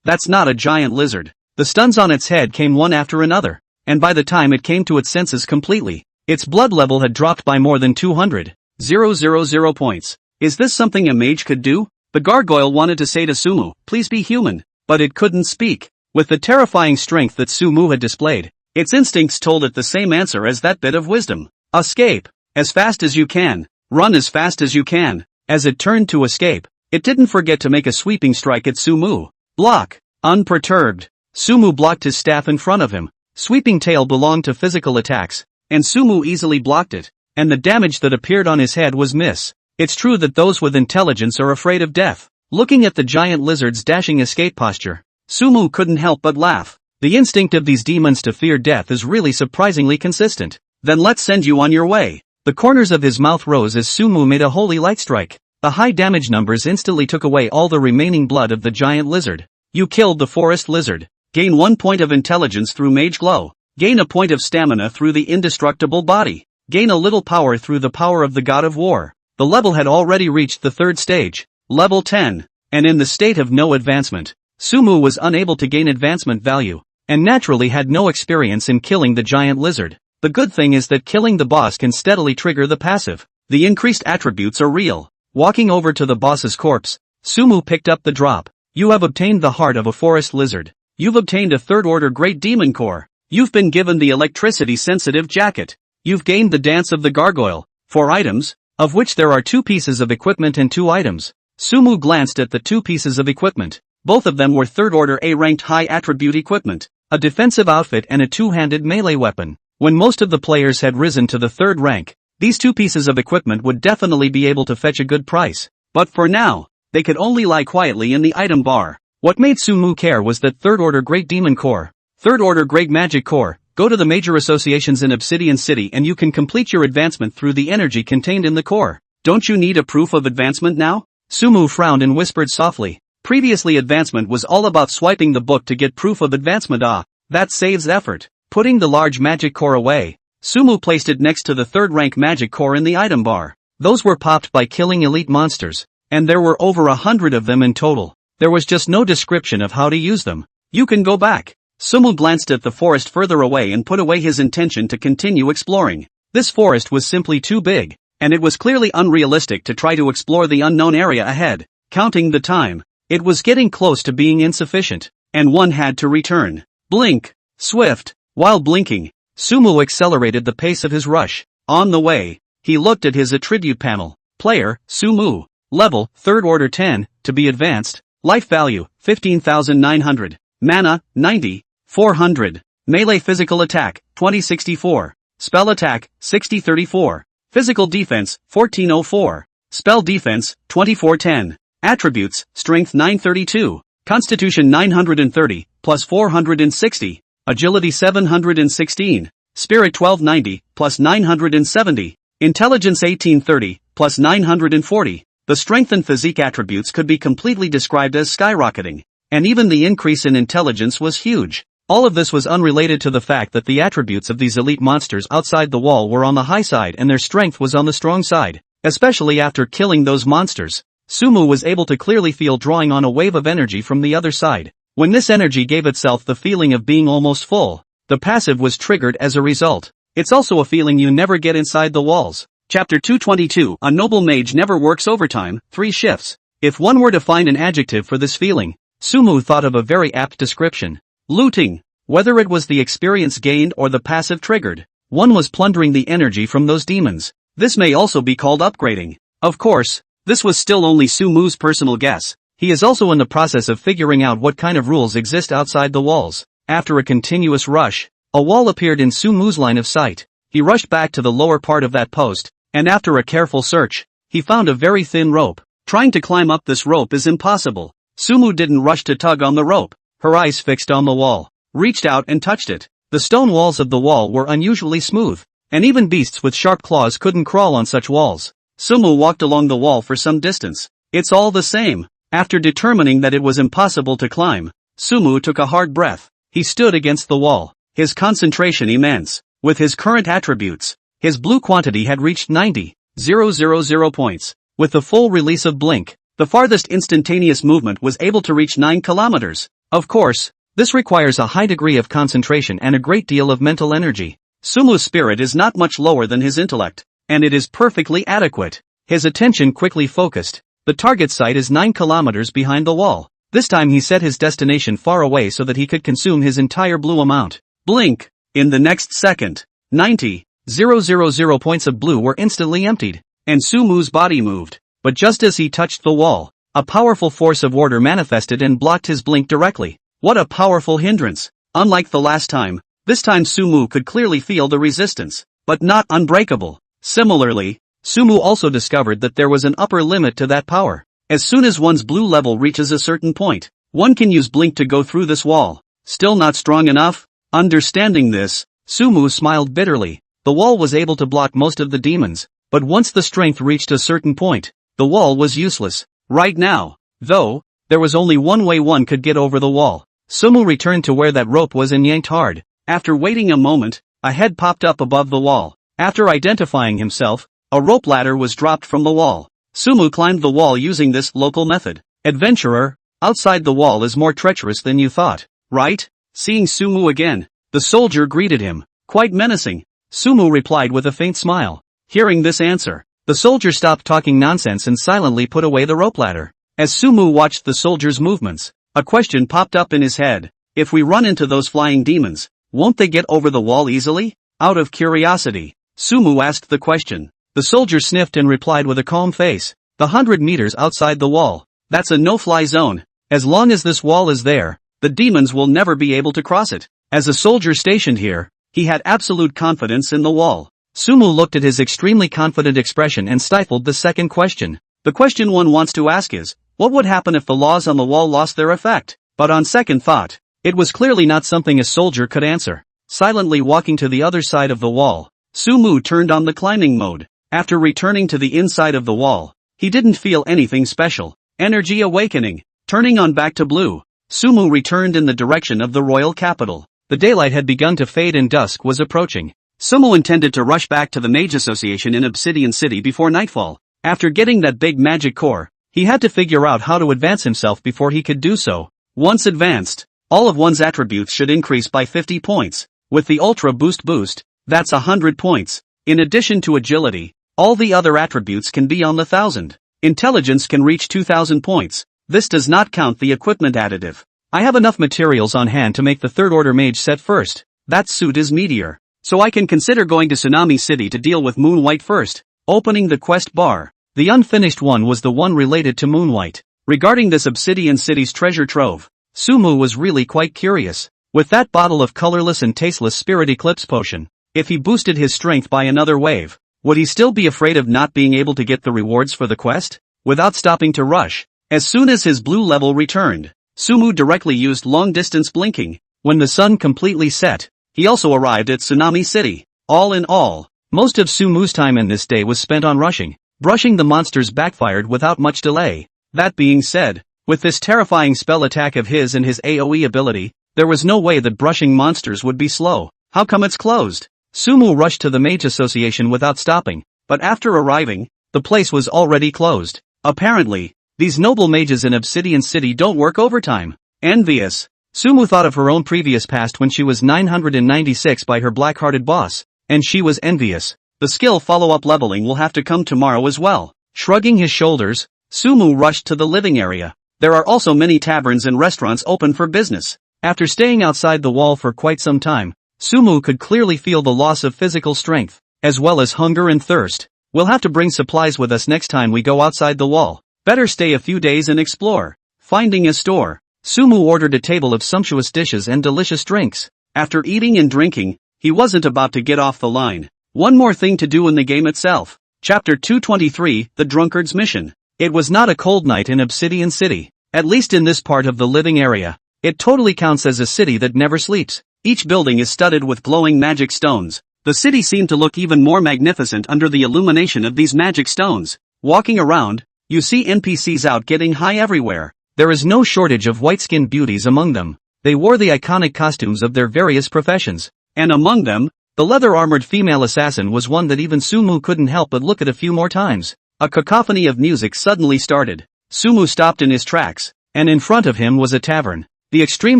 that's not a giant lizard. The stuns on its head came one after another, and by the time it came to its senses completely, its blood level had dropped by more than 200,000 points. Is this something a mage could do? The gargoyle wanted to say to Sumu, please be human, but it couldn't speak. With the terrifying strength that Sumu had displayed, its instincts told it the same answer as that bit of wisdom. Escape. As fast as you can. Run as fast as you can. As it turned to escape, it didn't forget to make a sweeping strike at Sumu. Block. Unperturbed, Sumu blocked his staff in front of him. Sweeping tail belonged to physical attacks, and Sumu easily blocked it, and the damage that appeared on his head was miss. It's true that those with intelligence are afraid of death. Looking at the giant lizard's dashing escape posture, Sumu couldn't help but laugh. The instinct of these demons to fear death is really surprisingly consistent. Then let's send you on your way. The corners of his mouth rose as Sumu made a holy light strike. The high damage numbers instantly took away all the remaining blood of the giant lizard. You killed the forest lizard. Gain 1 point of intelligence through Mage Glow. Gain a point of stamina through the indestructible body. Gain a little power through the power of the God of War. The level had already reached the 3rd stage, level 10, and in the state of no advancement. Sumu was unable to gain advancement value, and naturally had no experience in killing the giant lizard. The good thing is that killing the boss can steadily trigger the passive. The increased attributes are real. Walking over to the boss's corpse, Sumu picked up the drop. You have obtained the heart of a forest lizard. You've obtained a third-order Great Demon Core. You've been given the electricity-sensitive jacket. You've gained the Dance of the Gargoyle. 4 items, of which there are 2 pieces of equipment and 2 items. Sumu glanced at the 2 pieces of equipment. Both of them were third-order A-ranked high-attribute equipment, a defensive outfit and a 2-handed melee weapon. When most of the players had risen to the 3rd rank, these 2 pieces of equipment would definitely be able to fetch a good price. But for now, they could only lie quietly in the item bar. What made Sumu care was that third-order Great Demon Core, third-order Great Magic Core. Go to the major associations in Obsidian City and you can complete your advancement through the energy contained in the core. Don't you need a proof of advancement now? Sumu frowned and whispered softly. Previously advancement was all about swiping the book to get proof of advancement. That saves effort. Putting the large magic core away, Sumu placed it next to the 3rd rank magic core in the item bar. Those were popped by killing elite monsters, and there were over 100 of them in total. There was just no description of how to use them. You can go back. Sumu glanced at the forest further away and put away his intention to continue exploring. This forest was simply too big, and it was clearly unrealistic to try to explore the unknown area ahead. Counting the time, it was getting close to being insufficient, and one had to return. Blink. Swift. While blinking, Sumu accelerated the pace of his rush. On the way, he looked at his attribute panel. Player, Sumu. Level, 3rd order 10, to be advanced. Life value, 15,900. Mana, 90. 400. Melee physical attack, 2064. Spell attack, 6034. Physical defense, 1404. Spell defense, 2410. Attributes, strength 932. Constitution 930, plus 460. Agility 716. Spirit 1290, plus 970. Intelligence 1830, plus 940. The strength and physique attributes could be completely described as skyrocketing. And even the increase in intelligence was huge. All of this was unrelated to the fact that the attributes of these elite monsters outside the wall were on the high side and their strength was on the strong side. Especially after killing those monsters, Sumu was able to clearly feel drawing on a wave of energy from the other side. When this energy gave itself the feeling of being almost full, the passive was triggered as a result. It's also a feeling you never get inside the walls. Chapter 222. A noble mage never works overtime, 3 shifts. If one were to find an adjective for this feeling, Sumu thought of a very apt description. Looting. Whether it was the experience gained or the passive triggered, one was plundering the energy from those demons. This may also be called upgrading. Of course, this was still only Sumu's personal guess. He is also in the process of figuring out what kind of rules exist outside the walls. After a continuous rush, a wall appeared in Sumu's line of sight. He rushed back to the lower part of that post, and after a careful search, he found a very thin rope. Trying to climb up this rope is impossible. Sumu didn't rush to tug on the rope. Her eyes fixed on the wall, reached out and touched it. The stone walls of the wall were unusually smooth, and even beasts with sharp claws couldn't crawl on such walls. Sumu walked along the wall for some distance. It's all the same. After determining that it was impossible to climb, Sumu took a hard breath. He stood against the wall, his concentration immense. With his current attributes, his blue quantity had reached 90,000 points. With the full release of Blink, the farthest instantaneous movement was able to reach 9 kilometers. Of course, this requires a high degree of concentration and a great deal of mental energy. Sumu's spirit is not much lower than his intellect, and it is perfectly adequate. His attention quickly focused. The target site is 9 kilometers behind the wall. This time he set his destination far away so that he could consume his entire blue amount. Blink! In the next second, 90,000 points of blue were instantly emptied, and Sumu's body moved. But just as he touched the wall, a powerful force of order manifested and blocked his blink directly. What a powerful hindrance! Unlike the last time, this time Sumu could clearly feel the resistance, but not unbreakable. Similarly, Sumu also discovered that there was an upper limit to that power. As soon as one's blue level reaches a certain point, one can use Blink to go through this wall. Still not strong enough? Understanding this, Sumu smiled bitterly. The wall was able to block most of the demons, but once the strength reached a certain point, the wall was useless. Right now, though, there was only one way one could get over the wall. Sumu returned to where that rope was and yanked hard. After waiting a moment, a head popped up above the wall. After identifying himself, a rope ladder was dropped from the wall. Sumu climbed the wall using this local method. Adventurer, outside the wall is more treacherous than you thought, right? Seeing Sumu again, the soldier greeted him, quite menacing. Sumu replied with a faint smile. Hearing this answer, the soldier stopped talking nonsense and silently put away the rope ladder. As Sumu watched the soldier's movements, a question popped up in his head. If we run into those flying demons, won't they get over the wall easily? Out of curiosity, Sumu asked the question. The soldier sniffed and replied with a calm face. The 100 meters outside the wall. That's a no-fly zone. As long as this wall is there, the demons will never be able to cross it. As a soldier stationed here, he had absolute confidence in the wall. Sumu looked at his extremely confident expression and stifled the second question. The question one wants to ask is, what would happen if the laws on the wall lost their effect? But on second thought, it was clearly not something a soldier could answer. Silently walking to the other side of the wall, Sumu turned on the climbing mode. After returning to the inside of the wall, he didn't feel anything special. Energy awakening. Turning on back to blue, Sumu returned in the direction of the royal capital. The daylight had begun to fade and dusk was approaching. Sumu intended to rush back to the Mage Association in Obsidian City before nightfall. After getting that big magic core, he had to figure out how to advance himself before he could do so. Once advanced, all of one's attributes should increase by 50 points. With the Ultra Boost, that's 100 points. In addition to agility, all the other attributes can be on the 1000. Intelligence can reach 2000 points. This does not count the equipment additive. I have enough materials on hand to make the third order mage set first. That suit is Meteor. So I can consider going to Tsunami City to deal with Moonwhite first. Opening the quest bar. The unfinished one was the one related to Moonwhite. Regarding this Obsidian City's treasure trove, Sumu was really quite curious. With that bottle of colorless and tasteless Spirit Eclipse potion, if he boosted his strength by another wave, would he still be afraid of not being able to get the rewards for the quest? Without stopping to rush, as soon as his blue level returned, Sumu directly used long-distance blinking. When the sun completely set, he also arrived at Tsunami City. All in all, most of Sumu's time in this day was spent on rushing. Brushing the monsters backfired without much delay. That being said, with this terrifying spell attack of his and his AoE ability, there was no way that brushing monsters would be slow. How come it's closed? Sumu rushed to the Mage Association without stopping, but after arriving, the place was already closed. Apparently, these noble mages in Obsidian City don't work overtime. Envious. Sumu thought of her own previous past when she was 996 by her black-hearted boss, and she was envious. The skill follow-up leveling will have to come tomorrow as well. Shrugging his shoulders, Sumu rushed to the living area. There are also many taverns and restaurants open for business. After staying outside the wall for quite some time, Sumu could clearly feel the loss of physical strength, as well as hunger and thirst. We'll have to bring supplies with us next time we go outside the wall. Better stay a few days and explore. Finding a store, Sumu ordered a table of sumptuous dishes and delicious drinks. After eating and drinking, he wasn't about to get off the line. One more thing to do in the game itself. Chapter 223, The Drunkard's Mission. It was not a cold night in Obsidian City, at least in this part of the living area. It totally counts as a city that never sleeps. Each building is studded with glowing magic stones. The city seemed to look even more magnificent under the illumination of these magic stones. Walking around, you see NPCs out getting high everywhere. There is no shortage of white-skinned beauties among them. They wore the iconic costumes of their various professions. And among them, the leather-armored female assassin was one that even Sumu couldn't help but look at a few more times. A cacophony of music suddenly started. Sumu stopped in his tracks, and in front of him was a tavern. The extreme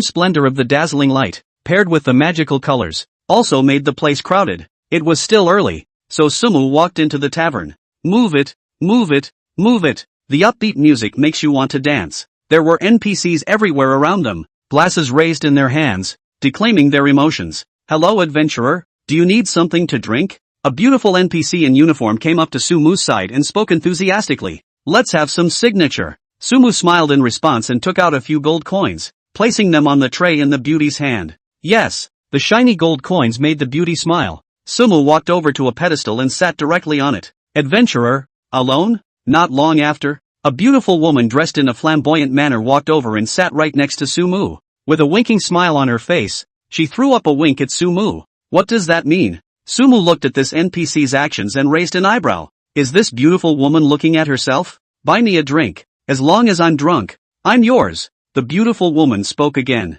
splendor of the dazzling light, paired with the magical colors, also made the place crowded. It was still early, so Sumu walked into the tavern. Move it, move it, move it. The upbeat music makes you want to dance. There were NPCs everywhere around them, glasses raised in their hands, declaiming their emotions. Hello, adventurer. Do you need something to drink? A beautiful NPC in uniform came up to Sumu's side and spoke enthusiastically. Let's have some signature. Sumu smiled in response and took out a few gold coins, placing them on the tray in the beauty's hand. Yes, the shiny gold coins made the beauty smile. Sumu walked over to a pedestal and sat directly on it. Adventurer, alone? Not long after, a beautiful woman dressed in a flamboyant manner walked over and sat right next to Sumu. With a winking smile on her face, she threw up a wink at Sumu. What does that mean? Sumu looked at this NPC's actions and raised an eyebrow. Is this beautiful woman looking at herself? Buy me a drink. As long as I'm drunk, I'm yours. The beautiful woman spoke again.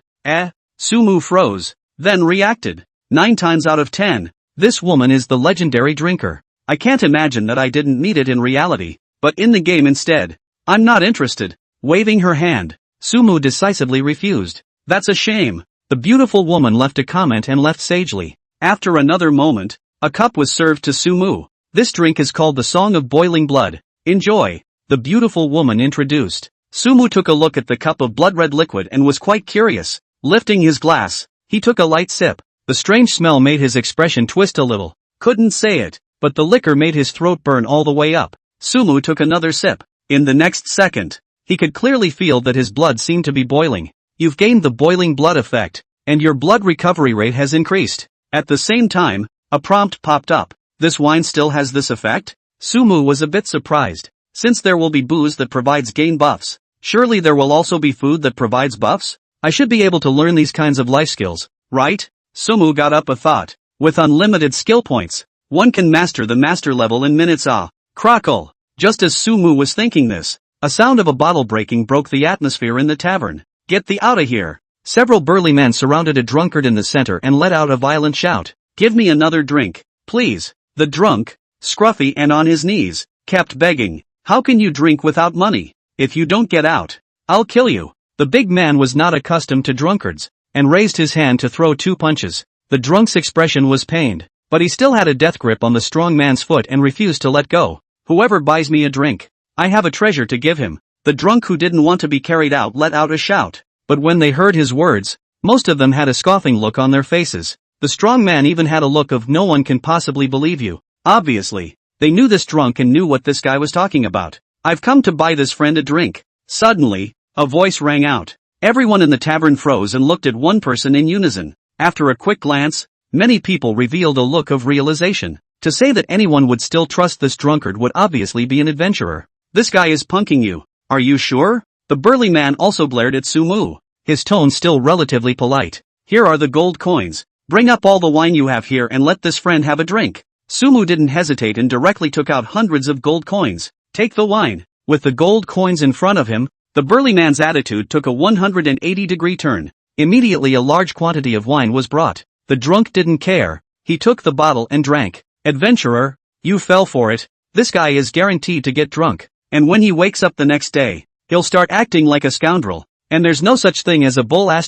Sumu froze, then reacted. 9 times out of 10, this woman is the legendary drinker. I can't imagine that I didn't meet it in reality, but in the game instead. I'm not interested. Waving her hand, Sumu decisively refused. That's a shame. The beautiful woman left a comment and left sagely. After another moment, a cup was served to Sumu. This drink is called the Song of Boiling Blood. Enjoy. The beautiful woman introduced. Sumu took a look at the cup of blood-red liquid and was quite curious. Lifting his glass, he took a light sip. The strange smell made his expression twist a little. Couldn't say it, but the liquor made his throat burn all the way up. Sumu took another sip. In the next second, he could clearly feel that his blood seemed to be boiling. You've gained the boiling blood effect, and your blood recovery rate has increased. At the same time, a prompt popped up. This wine still has this effect? Sumu was a bit surprised. Since there will be booze that provides gain buffs, surely there will also be food that provides buffs? I should be able to learn these kinds of life skills, right? Sumu got up a thought. With unlimited skill points, one can master the master level in minutes. Crackle! Just as Sumu was thinking this, a sound of a bottle breaking broke the atmosphere in the tavern. Get thee outta here! Several burly men surrounded a drunkard in the center and let out a violent shout. Give me another drink, please. The drunk, scruffy and on his knees, kept begging. How can you drink without money? If you don't get out, I'll kill you. The big man was not accustomed to drunkards, and raised his hand to throw 2 punches. The drunk's expression was pained, but he still had a death grip on the strong man's foot and refused to let go. Whoever buys me a drink, I have a treasure to give him. The drunk who didn't want to be carried out let out a shout, but when they heard his words, most of them had a scoffing look on their faces. The strong man even had a look of no one can possibly believe you. Obviously, they knew this drunk and knew what this guy was talking about. I've come to buy this friend a drink. Suddenly, a voice rang out. Everyone in the tavern froze and looked at one person in unison. After a quick glance, many people revealed a look of realization. To say that anyone would still trust this drunkard would obviously be an adventurer. This guy is punking you. Are you sure? The burly man also glared at Sumu, his tone still relatively polite. Here are the gold coins. Bring up all the wine you have here and let this friend have a drink. Sumu didn't hesitate and directly took out hundreds of gold coins. Take the wine. With the gold coins in front of him, the burly man's attitude took a 180-degree turn. Immediately a large quantity of wine was brought. The drunk didn't care. He took the bottle and drank. Adventurer, you fell for it. This guy is guaranteed to get drunk. And when he wakes up the next day, he'll start acting like a scoundrel. And there's no such thing as a bull *****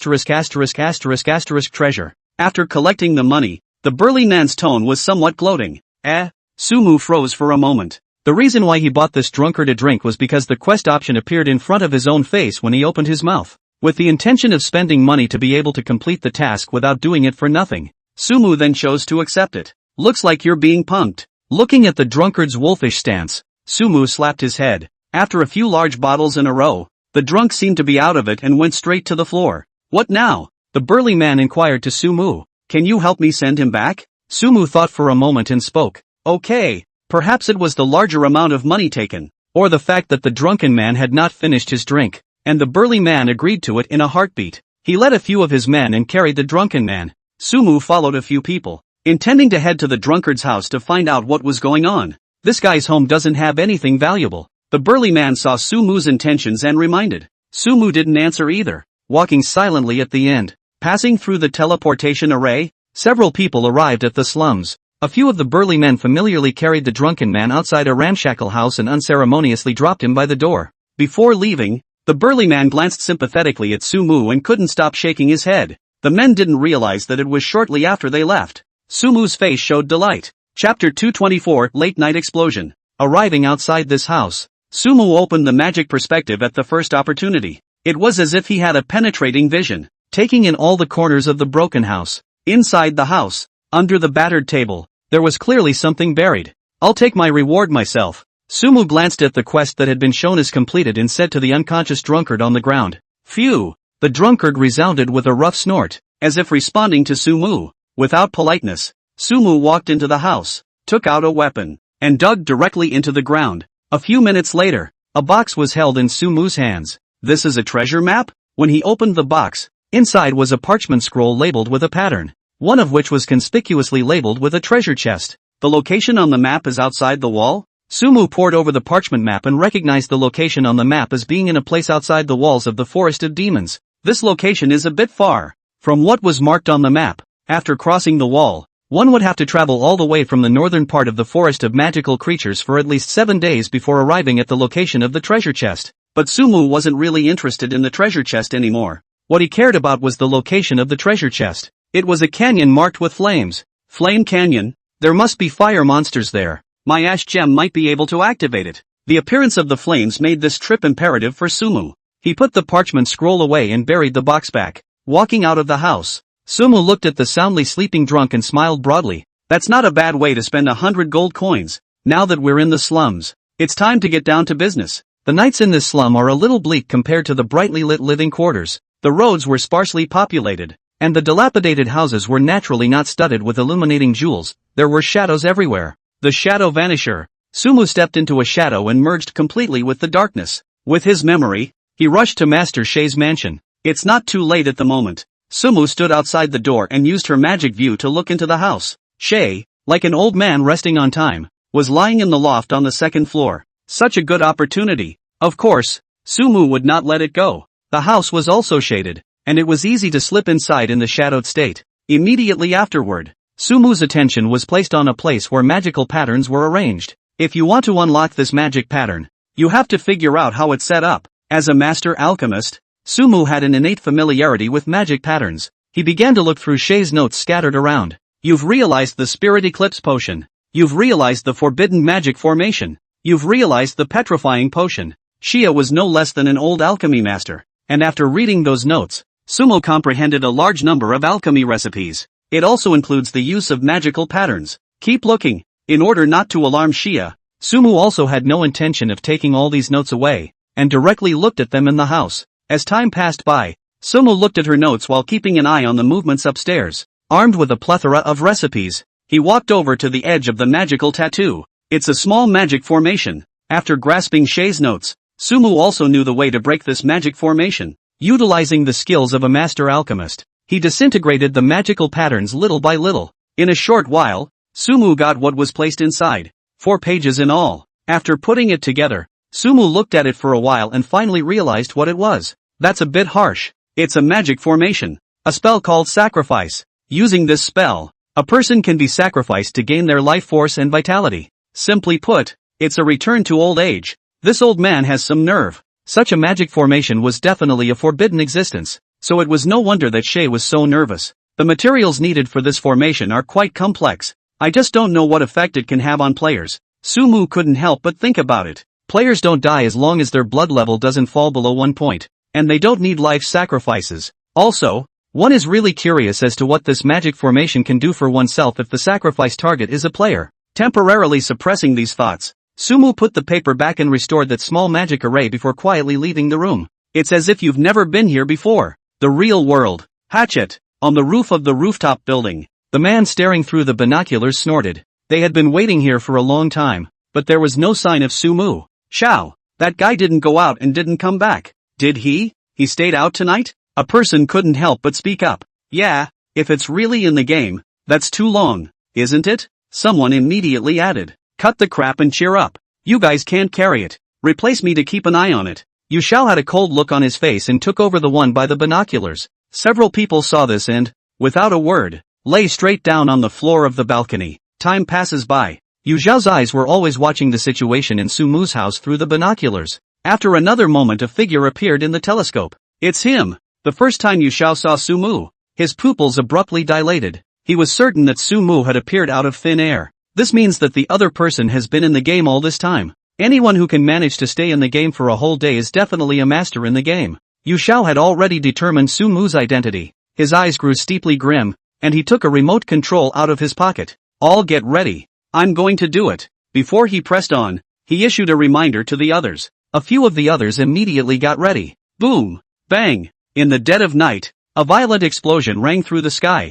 treasure. After collecting the money, the burly man's tone was somewhat gloating. Sumu froze for a moment. The reason why he bought this drunkard a drink was because the quest option appeared in front of his own face when he opened his mouth. With the intention of spending money to be able to complete the task without doing it for nothing, Sumu then chose to accept it. Looks like you're being punked. Looking at the drunkard's wolfish stance, Sumu slapped his head. After a few large bottles in a row, the drunk seemed to be out of it and went straight to the floor. What now? The burly man inquired to Sumu. Can you help me send him back? Sumu thought for a moment and spoke. Okay, perhaps it was the larger amount of money taken, or the fact that the drunken man had not finished his drink, and the burly man agreed to it in a heartbeat. He led a few of his men and carried the drunken man. Sumu followed a few people, intending to head to the drunkard's house to find out what was going on. This guy's home doesn't have anything valuable. The burly man saw Sumu's intentions and reminded. Sumu didn't answer either, walking silently at the end. Passing through the teleportation array, several people arrived at the slums. A few of the burly men familiarly carried the drunken man outside a ramshackle house and unceremoniously dropped him by the door. Before leaving, the burly man glanced sympathetically at Sumu and couldn't stop shaking his head. The men didn't realize that it was shortly after they left. Sumu's face showed delight. Chapter 224 Late Night Explosion. Arriving outside this house, Sumu opened the magic perspective at the first opportunity. It was as if he had a penetrating vision, taking in all the corners of the broken house. Inside the house, under the battered table, there was clearly something buried. I'll take my reward myself. Sumu glanced at the quest that had been shown as completed and said to the unconscious drunkard on the ground. Phew! The drunkard resounded with a rough snort, as if responding to Sumu. Without politeness, Sumu walked into the house, took out a weapon, and dug directly into the ground. A few minutes later, a box was held in Sumu's hands. This is a treasure map? When he opened the box, inside was a parchment scroll labeled with a pattern, one of which was conspicuously labeled with a treasure chest. The location on the map is outside the wall? Sumu pored over the parchment map and recognized the location on the map as being in a place outside the walls of the Forest of Demons. This location is a bit far from what was marked on the map. After crossing the wall, one would have to travel all the way from the northern part of the Forest of Magical Creatures for at least 7 days before arriving at the location of the treasure chest. But Sumu wasn't really interested in the treasure chest anymore. What he cared about was the location of the treasure chest. It was a canyon marked with flames. Flame Canyon? There must be fire monsters there. My ash gem might be able to activate it. The appearance of the flames made this trip imperative for Sumu. He put the parchment scroll away and buried the box back. walking out of the house. Sumu looked at the soundly sleeping drunk and smiled broadly. That's not a bad way to spend 100 gold coins. Now that we're in the slums, it's time to get down to business. The nights in this slum are a little bleak compared to the brightly lit living quarters. The roads were sparsely populated, and the dilapidated houses were naturally not studded with illuminating jewels. There were shadows everywhere. The shadow vanisher. Sumu stepped into a shadow and merged completely with the darkness. With his memory, he rushed to Master Shei's mansion. It's not too late at the moment. Sumu stood outside the door and used her magic view to look into the house. Shei, like an old man resting on time, was lying in the loft on the second floor. Such a good opportunity. Of course, Sumu would not let it go. The house was also shaded, and it was easy to slip inside in the shadowed state. Immediately afterward, Sumu's attention was placed on a place where magical patterns were arranged. If you want to unlock this magic pattern, you have to figure out how it's set up. As a master alchemist, Sumu had an innate familiarity with magic patterns. He began to look through Shei's notes scattered around. You've realized the Spirit Eclipse Potion. You've realized the Forbidden Magic Formation. You've realized the Petrifying Potion. Shia was no less than an old alchemy master, and after reading those notes, Sumu comprehended a large number of alchemy recipes. It also includes the use of magical patterns. Keep looking. In order not to alarm Shia, Sumu also had no intention of taking all these notes away, and directly looked at them in the house. As time passed by, Sumu looked at her notes while keeping an eye on the movements upstairs. Armed with a plethora of recipes, he walked over to the edge of the magical tattoo. It's a small magic formation. After grasping Shei's notes, Sumu also knew the way to break this magic formation. Utilizing the skills of a master alchemist, he disintegrated the magical patterns little by little. In a short while, Sumu got what was placed inside. 4 pages in all. After putting it together, Sumu looked at it for a while and finally realized what it was. That's a bit harsh. It's a magic formation. A spell called Sacrifice. Using this spell, a person can be sacrificed to gain their life force and vitality. Simply put, it's a return to old age. This old man has some nerve. Such a magic formation was definitely a forbidden existence, so it was no wonder that Shei was so nervous. The materials needed for this formation are quite complex. I just don't know what effect it can have on players. Sumu couldn't help but think about it. Players don't die as long as their blood level doesn't fall below 1 point, and they don't need life sacrifices. Also, one is really curious as to what this magic formation can do for oneself if the sacrifice target is a player. Temporarily suppressing these thoughts, Sumu put the paper back and restored that small magic array before quietly leaving the room. It's as if you've never been here before. The real world. Hatchet. On the roof of the rooftop building, the man staring through the binoculars snorted. They had been waiting here for a long time, but there was no sign of Sumu. Shao, that guy didn't go out and didn't come back. Did he? He stayed out tonight? A person couldn't help but speak up. Yeah, if it's really in the game, that's too long, isn't it? Someone immediately added. Cut the crap and cheer up. You guys can't carry it. Replace me to keep an eye on it. Yu Shao had a cold look on his face and took over the one by the binoculars. Several people saw this and, without a word, lay straight down on the floor of the balcony. Time passes by. Yu Zhao's eyes were always watching the situation in Sumu's house through the binoculars. After another moment a figure appeared in the telescope. It's him. The first time Yu Shao saw Sumu, his pupils abruptly dilated. He was certain that Sumu had appeared out of thin air. This means that the other person has been in the game all this time. Anyone who can manage to stay in the game for a whole day is definitely a master in the game. Yu Shao had already determined Sumu's identity. His eyes grew steeply grim, and he took a remote control out of his pocket. All get ready. I'm going to do it. Before he pressed on, he issued a reminder to the others. A few of the others immediately got ready. Boom! Bang! In the dead of night, a violent explosion rang through the sky.